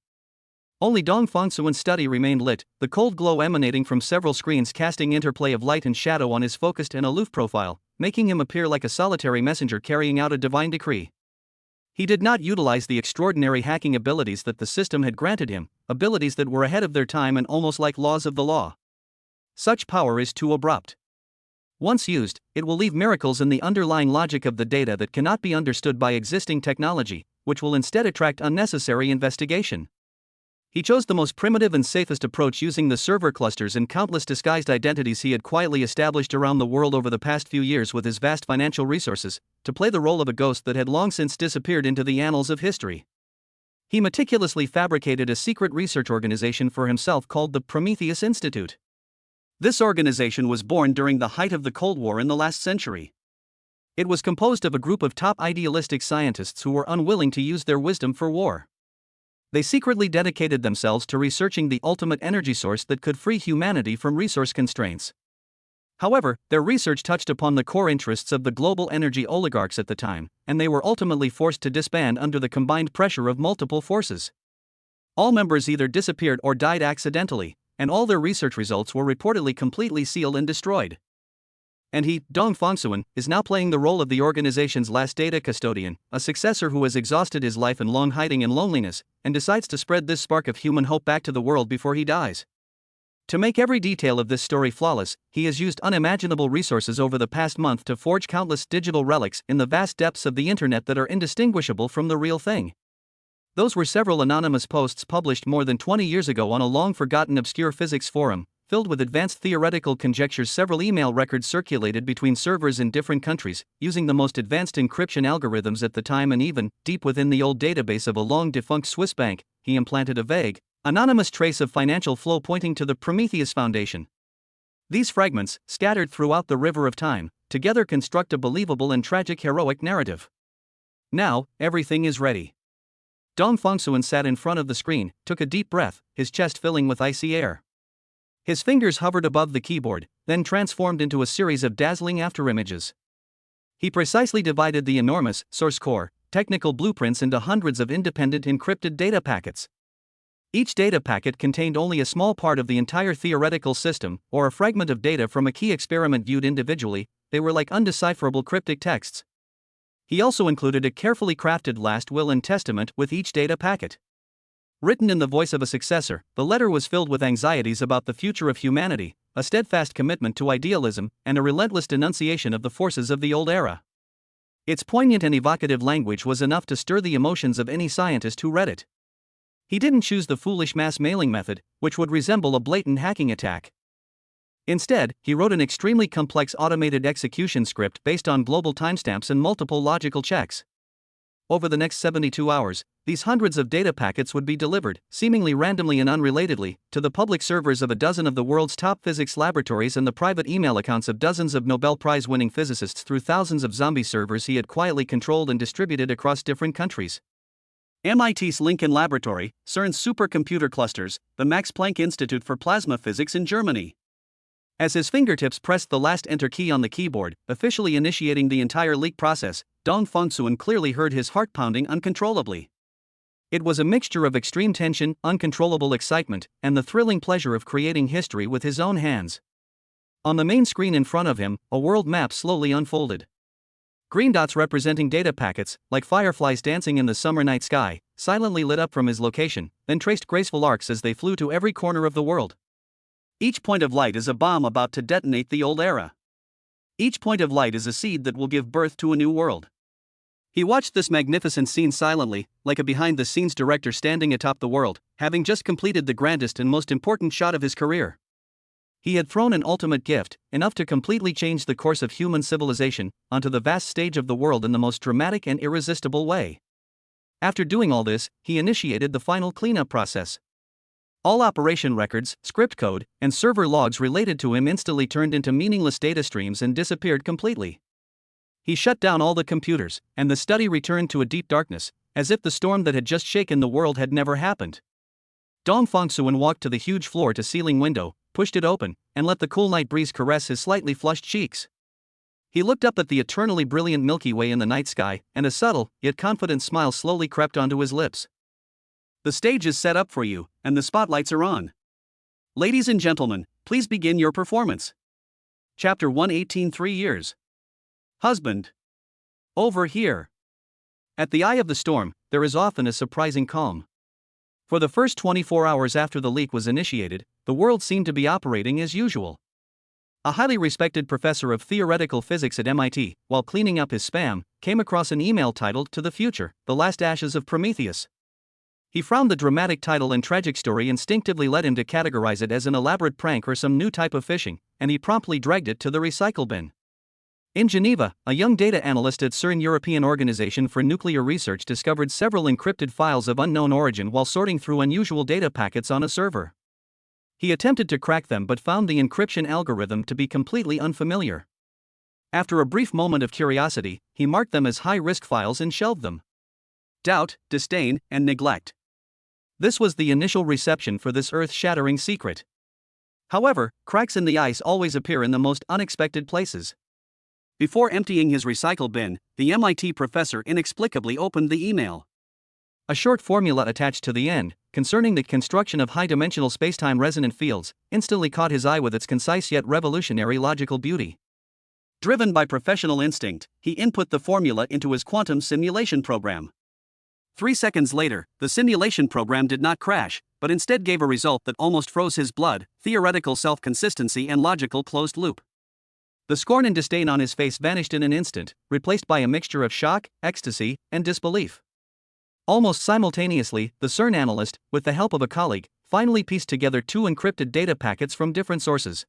Speaker 1: Only Dong Fengsuan's study remained lit, the cold glow emanating from several screens casting interplay of light and shadow on his focused and aloof profile, making him appear like a solitary messenger carrying out a divine decree. He did not utilize the extraordinary hacking abilities that the system had granted him, abilities that were ahead of their time and almost like laws of the law. Such power is too abrupt. Once used, it will leave miracles in the underlying logic of the data that cannot be understood by existing technology, which will instead attract unnecessary investigation. He chose the most primitive and safest approach, using the server clusters and countless disguised identities he had quietly established around the world over the past few years with his vast financial resources, to play the role of a ghost that had long since disappeared into the annals of history. He meticulously fabricated a secret research organization for himself called the Prometheus Institute. This organization was born during the height of the Cold War in the last century. It was composed of a group of top idealistic scientists who were unwilling to use their wisdom for war. They secretly dedicated themselves to researching the ultimate energy source that could free humanity from resource constraints. However, their research touched upon the core interests of the global energy oligarchs at the time, and they were ultimately forced to disband under the combined pressure of multiple forces. All members either disappeared or died accidentally, and all their research results were reportedly completely sealed and destroyed. And he, Dong Fengsuan, is now playing the role of the organization's last data custodian, a successor who has exhausted his life in long hiding and loneliness, and decides to spread this spark of human hope back to the world before he dies. To make every detail of this story flawless, he has used unimaginable resources over the past month to forge countless digital relics in the vast depths of the internet that are indistinguishable from the real thing. Those were several anonymous posts published more than 20 years ago on a long-forgotten obscure physics forum, filled with advanced theoretical conjectures. Several email records circulated between servers in different countries, using the most advanced encryption algorithms at the time, and even, deep within the old database of a long-defunct Swiss bank, he implanted a vague, anonymous trace of financial flow pointing to the Prometheus Foundation. These fragments, scattered throughout the river of time, together construct a believable and tragic heroic narrative. Now, everything is ready. Dong Fengsuan sat in front of the screen, took a deep breath, his chest filling with icy air. His fingers hovered above the keyboard, then transformed into a series of dazzling afterimages. He precisely divided the enormous, source core, technical blueprints into hundreds of independent encrypted data packets. Each data packet contained only a small part of the entire theoretical system, or a fragment of data from a key experiment viewed individually. They were like undecipherable cryptic texts. He also included a carefully crafted last will and testament with each data packet. Written in the voice of a successor, the letter was filled with anxieties about the future of humanity, a steadfast commitment to idealism, and a relentless denunciation of the forces of the old era. Its poignant and evocative language was enough to stir the emotions of any scientist who read it. He didn't choose the foolish mass mailing method, which would resemble a blatant hacking attack. Instead, he wrote an extremely complex automated execution script based on global timestamps and multiple logical checks. Over the next 72 hours, these hundreds of data packets would be delivered, seemingly randomly and unrelatedly, to the public servers of a dozen of the world's top physics laboratories and the private email accounts of dozens of Nobel Prize-winning physicists through thousands of zombie servers he had quietly controlled and distributed across different countries. MIT's Lincoln Laboratory, CERN's supercomputer clusters, the Max Planck Institute for Plasma Physics in Germany, As his fingertips pressed the last enter key on the keyboard, officially initiating the entire leak process, Dong Fengsuan clearly heard his heart pounding uncontrollably. It was a mixture of extreme tension, uncontrollable excitement, and the thrilling pleasure of creating history with his own hands. On the main screen in front of him, a world map slowly unfolded. Green dots representing data packets, like fireflies dancing in the summer night sky, silently lit up from his location, then traced graceful arcs as they flew to every corner of the world. Each point of light is a bomb about to detonate the old era. Each point of light is a seed that will give birth to a new world. He watched this magnificent scene silently, like a behind-the-scenes director standing atop the world, having just completed the grandest and most important shot of his career. He had thrown an ultimate gift, enough to completely change the course of human civilization, onto the vast stage of the world in the most dramatic and irresistible way. After doing all this, he initiated the final cleanup process. All operation records, script code, and server logs related to him instantly turned into meaningless data streams and disappeared completely. He shut down all the computers, and the study returned to a deep darkness, as if the storm that had just shaken the world had never happened. Dong Fengsuan walked to the huge floor-to-ceiling window, pushed it open, and let the cool night breeze caress his slightly flushed cheeks. He looked up at the eternally brilliant Milky Way in the night sky, and a subtle, yet confident smile slowly crept onto his lips. The stage is set up for you, and the spotlights are on. Ladies and gentlemen, please begin your performance. Chapter 118 3 Years. Husband. Over here. At the eye of the storm, there is often a surprising calm. For the first 24 hours after the leak was initiated, the world seemed to be operating as usual. A highly respected professor of theoretical physics at MIT, while cleaning up his spam, came across an email titled "To the Future, The Last Ashes of Prometheus." He found the dramatic title and tragic story instinctively led him to categorize it as an elaborate prank or some new type of phishing, and he promptly dragged it to the recycle bin. In Geneva, a young data analyst at CERN European Organization for Nuclear Research discovered several encrypted files of unknown origin while sorting through unusual data packets on a server. He attempted to crack them but found the encryption algorithm to be completely unfamiliar. After a brief moment of curiosity, he marked them as high-risk files and shelved them. Doubt, disdain, and neglect. This was the initial reception for this earth-shattering secret. However, cracks in the ice always appear in the most unexpected places. Before emptying his recycle bin, the MIT professor inexplicably opened the email. A short formula attached to the end, concerning the construction of high-dimensional spacetime resonant fields, instantly caught his eye with its concise yet revolutionary logical beauty. Driven by professional instinct, he input the formula into his quantum simulation program. 3 seconds later, the simulation program did not crash, but instead gave a result that almost froze his blood: theoretical self-consistency and logical closed loop. The scorn and disdain on his face vanished in an instant, replaced by a mixture of shock, ecstasy, and disbelief. Almost simultaneously, the CERN analyst, with the help of a colleague, finally pieced together 2 encrypted data packets from different sources.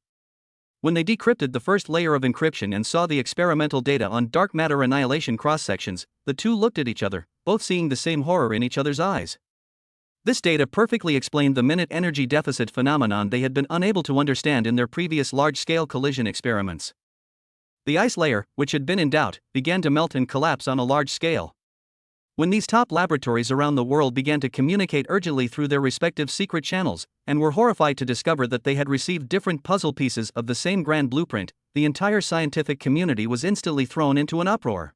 Speaker 1: When they decrypted the first layer of encryption and saw the experimental data on dark matter annihilation cross-sections, the two looked at each other, both seeing the same horror in each other's eyes. This data perfectly explained the minute energy deficit phenomenon they had been unable to understand in their previous large-scale collision experiments. The ice layer, which had been in doubt, began to melt and collapse on a large scale. When these top laboratories around the world began to communicate urgently through their respective secret channels, and were horrified to discover that they had received different puzzle pieces of the same grand blueprint, the entire scientific community was instantly thrown into an uproar.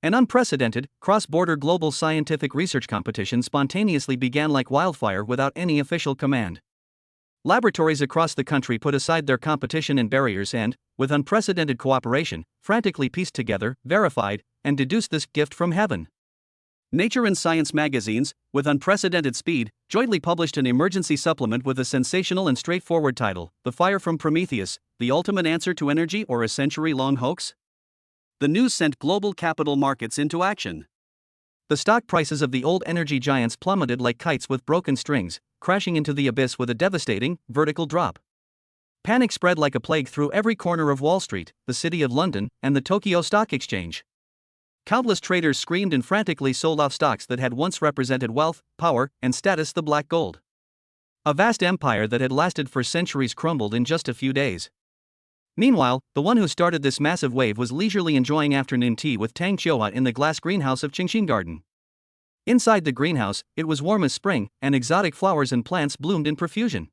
Speaker 1: An unprecedented, cross-border global scientific research competition spontaneously began like wildfire without any official command. Laboratories across the country put aside their competition and barriers and, with unprecedented cooperation, frantically pieced together, verified, and deduced this gift from heaven. Nature and Science magazines, with unprecedented speed, jointly published an emergency supplement with a sensational and straightforward title: "The Fire from Prometheus, the Ultimate Answer to Energy or a Century-Long Hoax?" The news sent global capital markets into action. The stock prices of the old energy giants plummeted like kites with broken strings, crashing into the abyss with a devastating, vertical drop. Panic spread like a plague through every corner of Wall Street, the City of London, and the Tokyo Stock Exchange. Countless traders screamed and frantically sold off stocks that had once represented wealth, power, and status: the black gold. A vast empire that had lasted for centuries crumbled in just a few days. Meanwhile, the one who started this massive wave was leisurely enjoying afternoon tea with Tang Qiuhua in the glass greenhouse of Qingxin Garden. Inside the greenhouse, it was warm as spring, and exotic flowers and plants bloomed in profusion.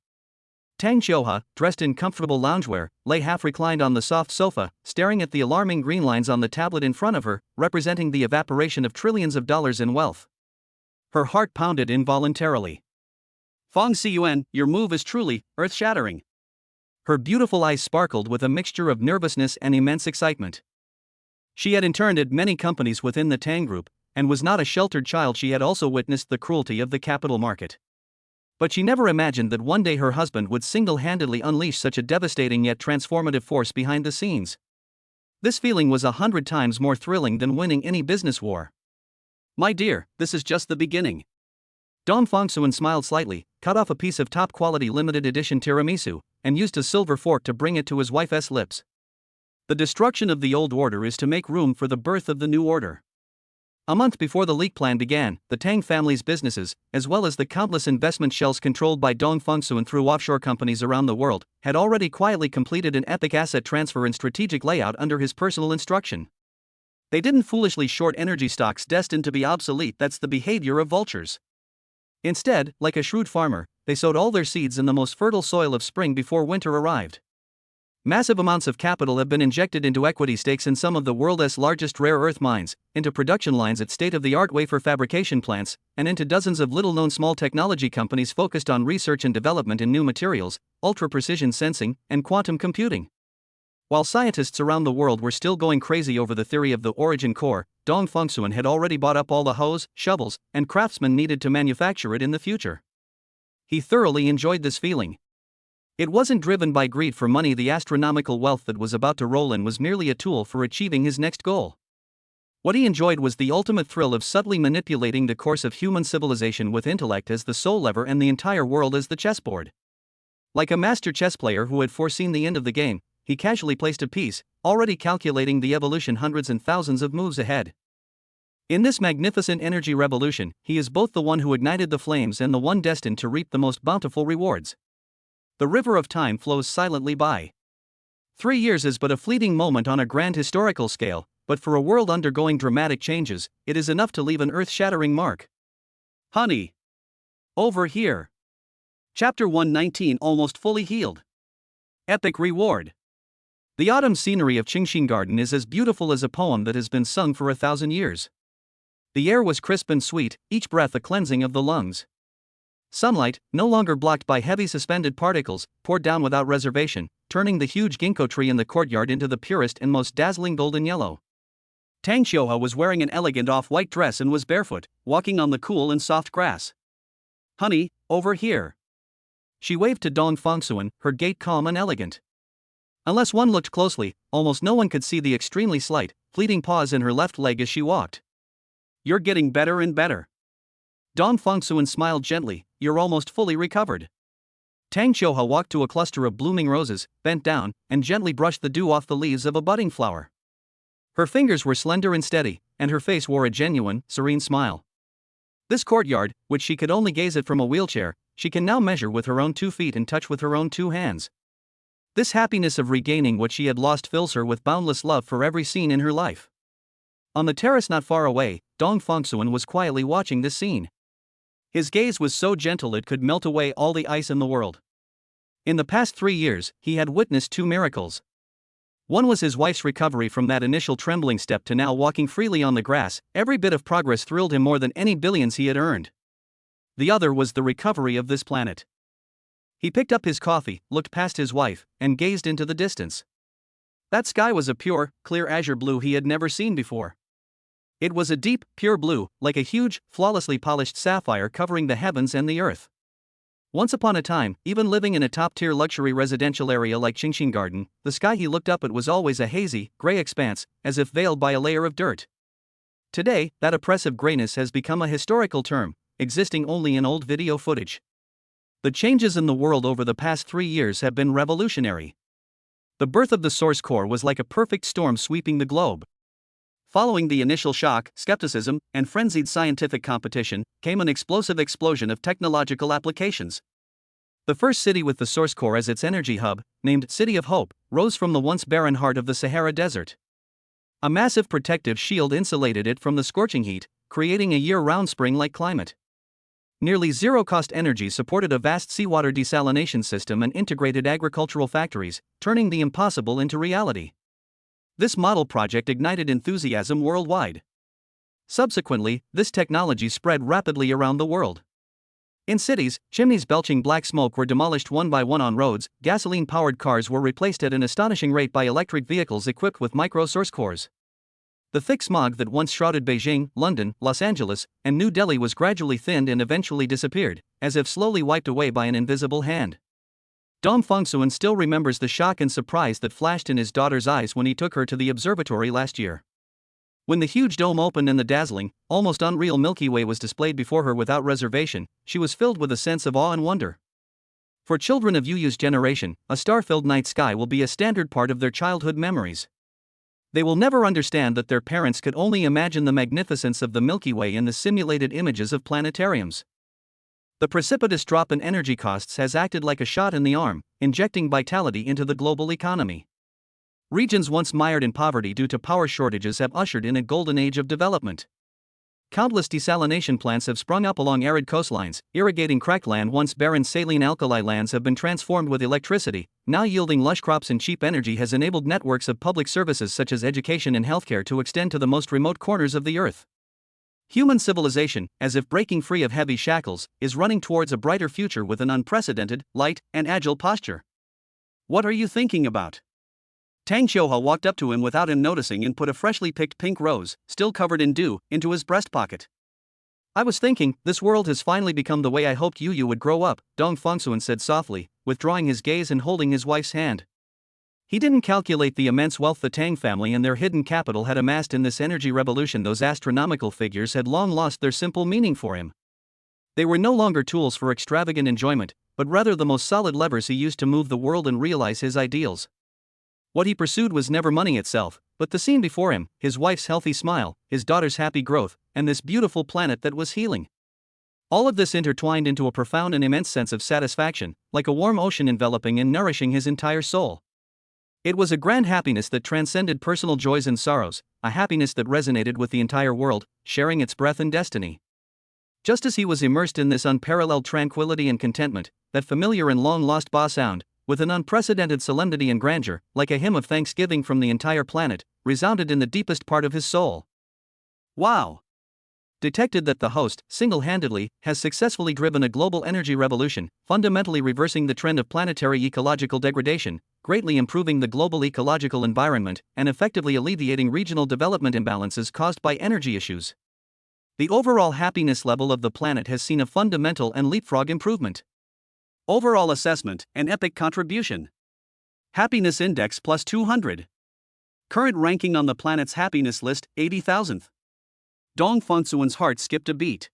Speaker 1: Tang Xiuhua, dressed in comfortable loungewear, lay half-reclined on the soft sofa, staring at the alarming green lines on the tablet in front of her, representing the evaporation of trillions of dollars in wealth. Her heart pounded involuntarily. Fong Siyuan, your move is truly earth-shattering. Her beautiful eyes sparkled with a mixture of nervousness and immense excitement. She had interned at many companies within the Tang Group, and was not a sheltered child. She had also witnessed the cruelty of the capital market. But she never imagined that one day her husband would single-handedly unleash such a devastating yet transformative force behind the scenes. This feeling was 100 times more thrilling than winning any business war. My dear, this is just the beginning. Dong Fongsuan smiled slightly, cut off a piece of top-quality limited edition tiramisu, and used a silver fork to bring it to his wife's lips. The destruction of the old order is to make room for the birth of the new order. A month before the leak plan began, the Tang family's businesses, as well as the countless investment shells controlled by Dong Fongsuan through offshore companies around the world, had already quietly completed an epic asset transfer and strategic layout under his personal instruction. They didn't foolishly short energy stocks destined to be obsolete. That's the behavior of vultures. Instead, like a shrewd farmer, they sowed all their seeds in the most fertile soil of spring before winter arrived. Massive amounts of capital have been injected into equity stakes in some of the world's largest rare earth mines, into production lines at state-of-the-art wafer fabrication plants, and into dozens of little-known small technology companies focused on research and development in new materials, ultra-precision sensing, and quantum computing. While scientists around the world were still going crazy over the theory of the origin core, Dong Fongsuan had already bought up all the hoes, shovels, and craftsmen needed to manufacture it in the future. He thoroughly enjoyed this feeling. It wasn't driven by greed for money. The astronomical wealth that was about to roll in was merely a tool for achieving his next goal. What he enjoyed was the ultimate thrill of subtly manipulating the course of human civilization with intellect as the sole lever and the entire world as the chessboard. Like a master chess player who had foreseen the end of the game, he casually placed a piece, already calculating the evolution hundreds and thousands of moves ahead. In this magnificent energy revolution, he is both the one who ignited the flames and the one destined to reap the most bountiful rewards. The river of time flows silently by. 3 years is but a fleeting moment on a grand historical scale, but for a world undergoing dramatic changes, it is enough to leave an earth-shattering mark. Honey. Over here. Chapter 119 Almost fully healed. Epic reward. The autumn scenery of Qingxin Garden is as beautiful as a poem that has been sung for 1,000 years. The air was crisp and sweet, each breath a cleansing of the lungs. Sunlight, no longer blocked by heavy suspended particles, poured down without reservation, turning the huge ginkgo tree in the courtyard into the purest and most dazzling golden yellow. Tang Xiuhua was wearing an elegant off-white dress and was barefoot, walking on the cool and soft grass. Honey, over here. She waved to Dong Fongsuan, her gait calm and elegant. Unless one looked closely, almost no one could see the extremely slight, fleeting pause in her left leg as she walked. You're getting better and better. Dong Fongsuan smiled gently, you're almost fully recovered. Tang Xiuhua walked to a cluster of blooming roses, bent down, and gently brushed the dew off the leaves of a budding flower. Her fingers were slender and steady, and her face wore a genuine, serene smile. This courtyard, which she could only gaze at from a wheelchair, she can now measure with her own 2 feet and touch with her own 2 hands. This happiness of regaining what she had lost fills her with boundless love for every scene in her life. On the terrace not far away, Dong Fongsuan was quietly watching this scene. His gaze was so gentle it could melt away all the ice in the world. In the past 3 years, he had witnessed 2 miracles. One was his wife's recovery from that initial trembling step to now walking freely on the grass. Every bit of progress thrilled him more than any billions he had earned. The other was the recovery of this planet. He picked up his coffee, looked past his wife, and gazed into the distance. That sky was a pure, clear azure blue he had never seen before. It was a deep, pure blue, like a huge, flawlessly polished sapphire covering the heavens and the earth. Once upon a time, even living in a top-tier luxury residential area like Qingxin Garden, the sky he looked up at was always a hazy, gray expanse, as if veiled by a layer of dirt. Today, that oppressive grayness has become a historical term, existing only in old video footage. The changes in the world over the past 3 years have been revolutionary. The birth of the source core was like a perfect storm sweeping the globe. Following the initial shock, skepticism, and frenzied scientific competition, came an explosive explosion of technological applications. The first city with the source core as its energy hub, named City of Hope, rose from the once barren heart of the Sahara Desert. A massive protective shield insulated it from the scorching heat, creating a year-round spring-like climate. Nearly zero-cost energy supported a vast seawater desalination system and integrated agricultural factories, turning the impossible into reality. This model project ignited enthusiasm worldwide. Subsequently, this technology spread rapidly around the world. In cities, chimneys belching black smoke were demolished one by one on roads, gasoline-powered cars were replaced at an astonishing rate by electric vehicles equipped with micro-source cores. The thick smog that once shrouded Beijing, London, Los Angeles, and New Delhi was gradually thinned and eventually disappeared, as if slowly wiped away by an invisible hand. Dong Fengsuan still remembers the shock and surprise that flashed in his daughter's eyes when he took her to the observatory last year. When the huge dome opened and the dazzling, almost unreal Milky Way was displayed before her without reservation, she was filled with a sense of awe and wonder. For children of Yu's generation, a star-filled night sky will be a standard part of their childhood memories. They will never understand that their parents could only imagine the magnificence of the Milky Way in the simulated images of planetariums. The precipitous drop in energy costs has acted like a shot in the arm, injecting vitality into the global economy. Regions once mired in poverty due to power shortages have ushered in a golden age of development. Countless desalination plants have sprung up along arid coastlines, irrigating crackland. Once barren saline alkali lands have been transformed with electricity, now yielding lush crops, and cheap energy has enabled networks of public services such as education and healthcare to extend to the most remote corners of the earth. Human civilization, as if breaking free of heavy shackles, is running towards a brighter future with an unprecedented, light, and agile posture. What are you thinking about? Tang Xiuhua walked up to him without him noticing and put a freshly picked pink rose, still covered in dew, into his breast pocket. I was thinking, this world has finally become the way I hoped Yu would grow up, Dong Fengsuan said softly, withdrawing his gaze and holding his wife's hand. He didn't calculate the immense wealth the Tang family and their hidden capital had amassed in this energy revolution. Those astronomical figures had long lost their simple meaning for him. They were no longer tools for extravagant enjoyment, but rather the most solid levers he used to move the world and realize his ideals. What he pursued was never money itself, but the scene before him, his wife's healthy smile, his daughter's happy growth, and this beautiful planet that was healing. All of this intertwined into a profound and immense sense of satisfaction, like a warm ocean enveloping and nourishing his entire soul. It was a grand happiness that transcended personal joys and sorrows, a happiness that resonated with the entire world, sharing its breath and destiny. Just as he was immersed in this unparalleled tranquility and contentment, that familiar and long-lost ba sound, with an unprecedented solemnity and grandeur, like a hymn of thanksgiving from the entire planet, resounded in the deepest part of his soul. Wow! Detected that the host, single-handedly, has successfully driven a global energy revolution, fundamentally reversing the trend of planetary ecological degradation, greatly improving the global ecological environment, and effectively alleviating regional development imbalances caused by energy issues. The overall happiness level of the planet has seen a fundamental and leapfrog improvement. Overall assessment, an epic contribution. Happiness Index plus 200. Current ranking on the planet's happiness list, 80,000th. Dong Fengsuan's heart skipped a beat.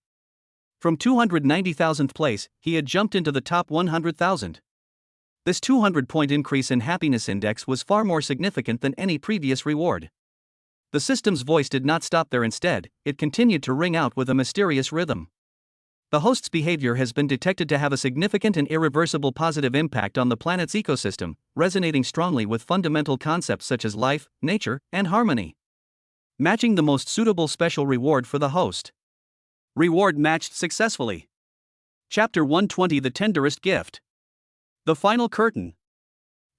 Speaker 1: From 290,000th place, he had jumped into the top 100,000. This 200-point increase in happiness index was far more significant than any previous reward. The system's voice did not stop there. Instead, it continued to ring out with a mysterious rhythm. The host's behavior has been detected to have a significant and irreversible positive impact on the planet's ecosystem, resonating strongly with fundamental concepts such as life, nature, and harmony. Matching the most suitable special reward for the host. Reward matched successfully. Chapter 120 The Tenderest Gift. The final curtain.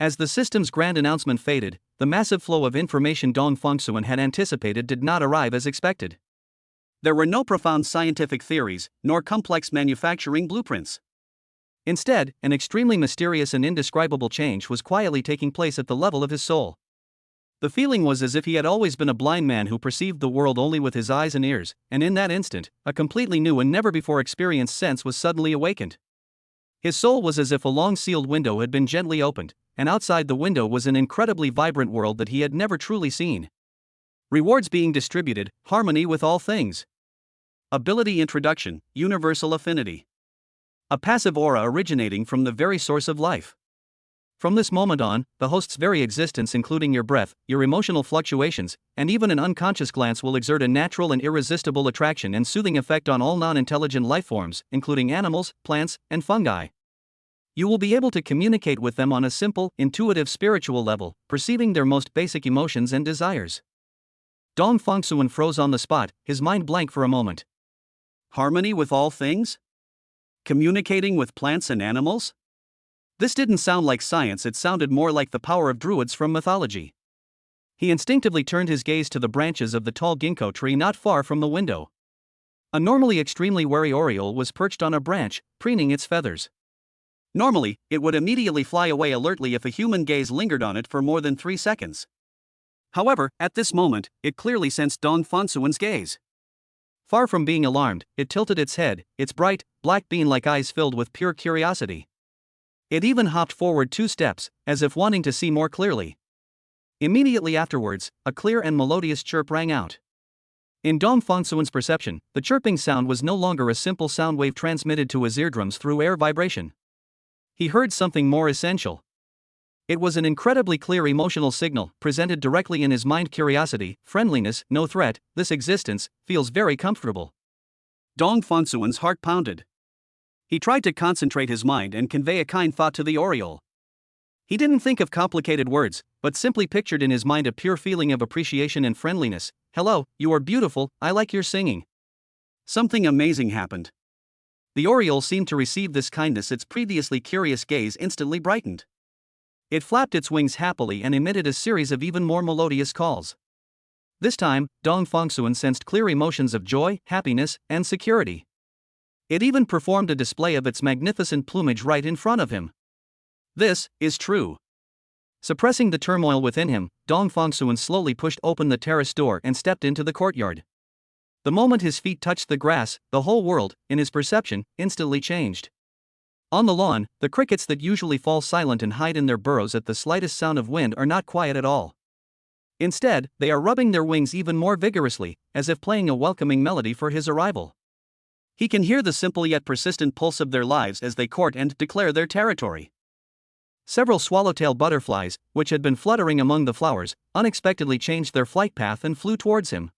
Speaker 1: As the system's grand announcement faded, the massive flow of information Dong Fengsuan had anticipated did not arrive as expected. There were no profound scientific theories, nor complex manufacturing blueprints. Instead, an extremely mysterious and indescribable change was quietly taking place at the level of his soul. The feeling was as if he had always been a blind man who perceived the world only with his eyes and ears, and in that instant, a completely new and never-before-experienced sense was suddenly awakened. His soul was as if a long-sealed window had been gently opened, and outside the window was an incredibly vibrant world that he had never truly seen. Rewards being distributed, harmony with all things. Ability introduction, universal affinity. A passive aura originating from the very source of life. From this moment on, the host's very existence, including your breath, your emotional fluctuations, and even an unconscious glance, will exert a natural and irresistible attraction and soothing effect on all non-intelligent life forms, including animals, plants, and fungi. You will be able to communicate with them on a simple, intuitive spiritual level, perceiving their most basic emotions and desires. Dong Fengsuan froze on the spot, his mind blank for a moment. Harmony with all things? Communicating with plants and animals? This didn't sound like science, it sounded more like the power of druids from mythology. He instinctively turned his gaze to the branches of the tall ginkgo tree not far from the window. A normally extremely wary oriole was perched on a branch, preening its feathers. Normally, it would immediately fly away alertly if a human gaze lingered on it for more than 3 seconds. However, at this moment, it clearly sensed Dong Fonsuen's gaze. Far from being alarmed, it tilted its head, its bright, black bean-like eyes filled with pure curiosity. It even hopped forward 2 steps, as if wanting to see more clearly. Immediately afterwards, a clear and melodious chirp rang out. In Dong Fonsuen's perception, the chirping sound was no longer a simple sound wave transmitted to his eardrums through air vibration. He heard something more essential. It was an incredibly clear emotional signal, presented directly in his mind: curiosity, friendliness, no threat, this existence feels very comfortable. Dong Fonsuen's heart pounded. He tried to concentrate his mind and convey a kind thought to the oriole. He didn't think of complicated words, but simply pictured in his mind a pure feeling of appreciation and friendliness. Hello, you are beautiful, I like your singing. Something amazing happened. The oriole seemed to receive this kindness. Its previously curious gaze instantly brightened. It flapped its wings happily and emitted a series of even more melodious calls. This time, Dong Fongsuen sensed clear emotions of joy, happiness, and security. It even performed a display of its magnificent plumage right in front of him. This is true. Suppressing the turmoil within him, Dong Fongsuen slowly pushed open the terrace door and stepped into the courtyard. The moment his feet touched the grass, the whole world, in his perception, instantly changed. On the lawn, the crickets that usually fall silent and hide in their burrows at the slightest sound of wind are not quiet at all. Instead, they are rubbing their wings even more vigorously, as if playing a welcoming melody for his arrival. He can hear the simple yet persistent pulse of their lives as they court and declare their territory. Several swallowtail butterflies, which had been fluttering among the flowers, unexpectedly changed their flight path and flew towards him.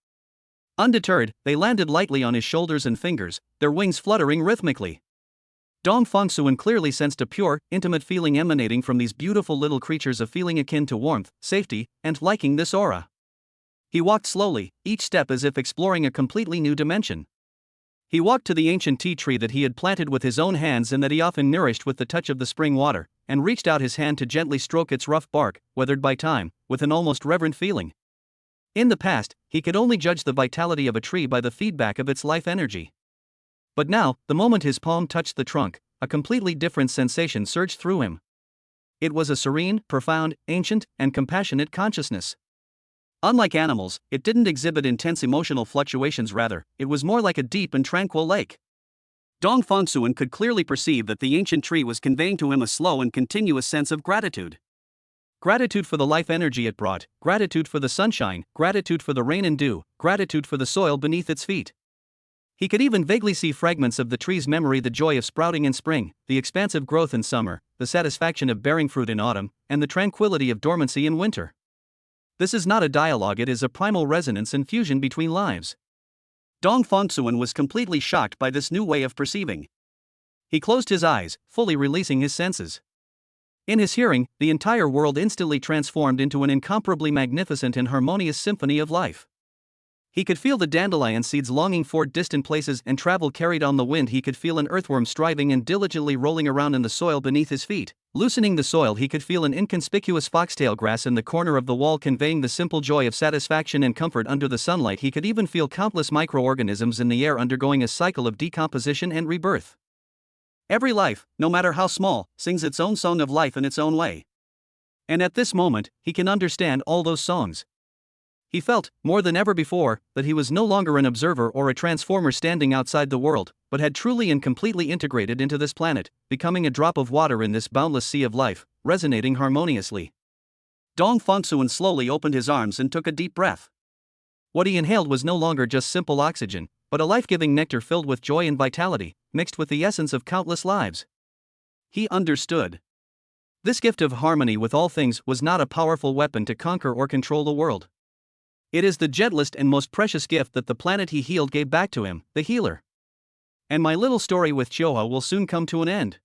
Speaker 1: Undeterred, they landed lightly on his shoulders and fingers, their wings fluttering rhythmically. Dong Fongsuen clearly sensed a pure, intimate feeling emanating from these beautiful little creatures, a feeling akin to warmth, safety, and liking this aura. He walked slowly, each step as if exploring a completely new dimension. He walked to the ancient tea tree that he had planted with his own hands and that he often nourished with the touch of the spring water, and reached out his hand to gently stroke its rough bark, weathered by time, with an almost reverent feeling. In the past, he could only judge the vitality of a tree by the feedback of its life energy. But now, the moment his palm touched the trunk, a completely different sensation surged through him. It was a serene, profound, ancient, and compassionate consciousness. Unlike animals, it didn't exhibit intense emotional fluctuations, rather, it was more like a deep and tranquil lake. Dong Fongsuen could clearly perceive that the ancient tree was conveying to him a slow and continuous sense of gratitude. Gratitude for the life energy it brought, gratitude for the sunshine, gratitude for the rain and dew, gratitude for the soil beneath its feet. He could even vaguely see fragments of the tree's memory: the joy of sprouting in spring, the expansive growth in summer, the satisfaction of bearing fruit in autumn, and the tranquility of dormancy in winter. This is not a dialogue, it is a primal resonance and fusion between lives. Dong Fongsuen was completely shocked by this new way of perceiving. He closed his eyes, fully releasing his senses. In his hearing, the entire world instantly transformed into an incomparably magnificent and harmonious symphony of life. He could feel the dandelion seeds longing for distant places and travel carried on the wind. He could feel an earthworm striving and diligently rolling around in the soil beneath his feet, loosening the soil. He could feel an inconspicuous foxtail grass in the corner of the wall conveying the simple joy of satisfaction and comfort under the sunlight. He could even feel countless microorganisms in the air undergoing a cycle of decomposition and rebirth. Every life, no matter how small, sings its own song of life in its own way. And at this moment, he can understand all those songs. He felt, more than ever before, that he was no longer an observer or a transformer standing outside the world, but had truly and completely integrated into this planet, becoming a drop of water in this boundless sea of life, resonating harmoniously. Dong Fongsuen slowly opened his arms and took a deep breath. What he inhaled was no longer just simple oxygen, but a life-giving nectar filled with joy and vitality, mixed with the essence of countless lives. He understood. This gift of harmony with all things was not a powerful weapon to conquer or control the world. It is the gentlest and most precious gift that the planet he healed gave back to him, the healer. And my little story with Chioha will soon come to an end.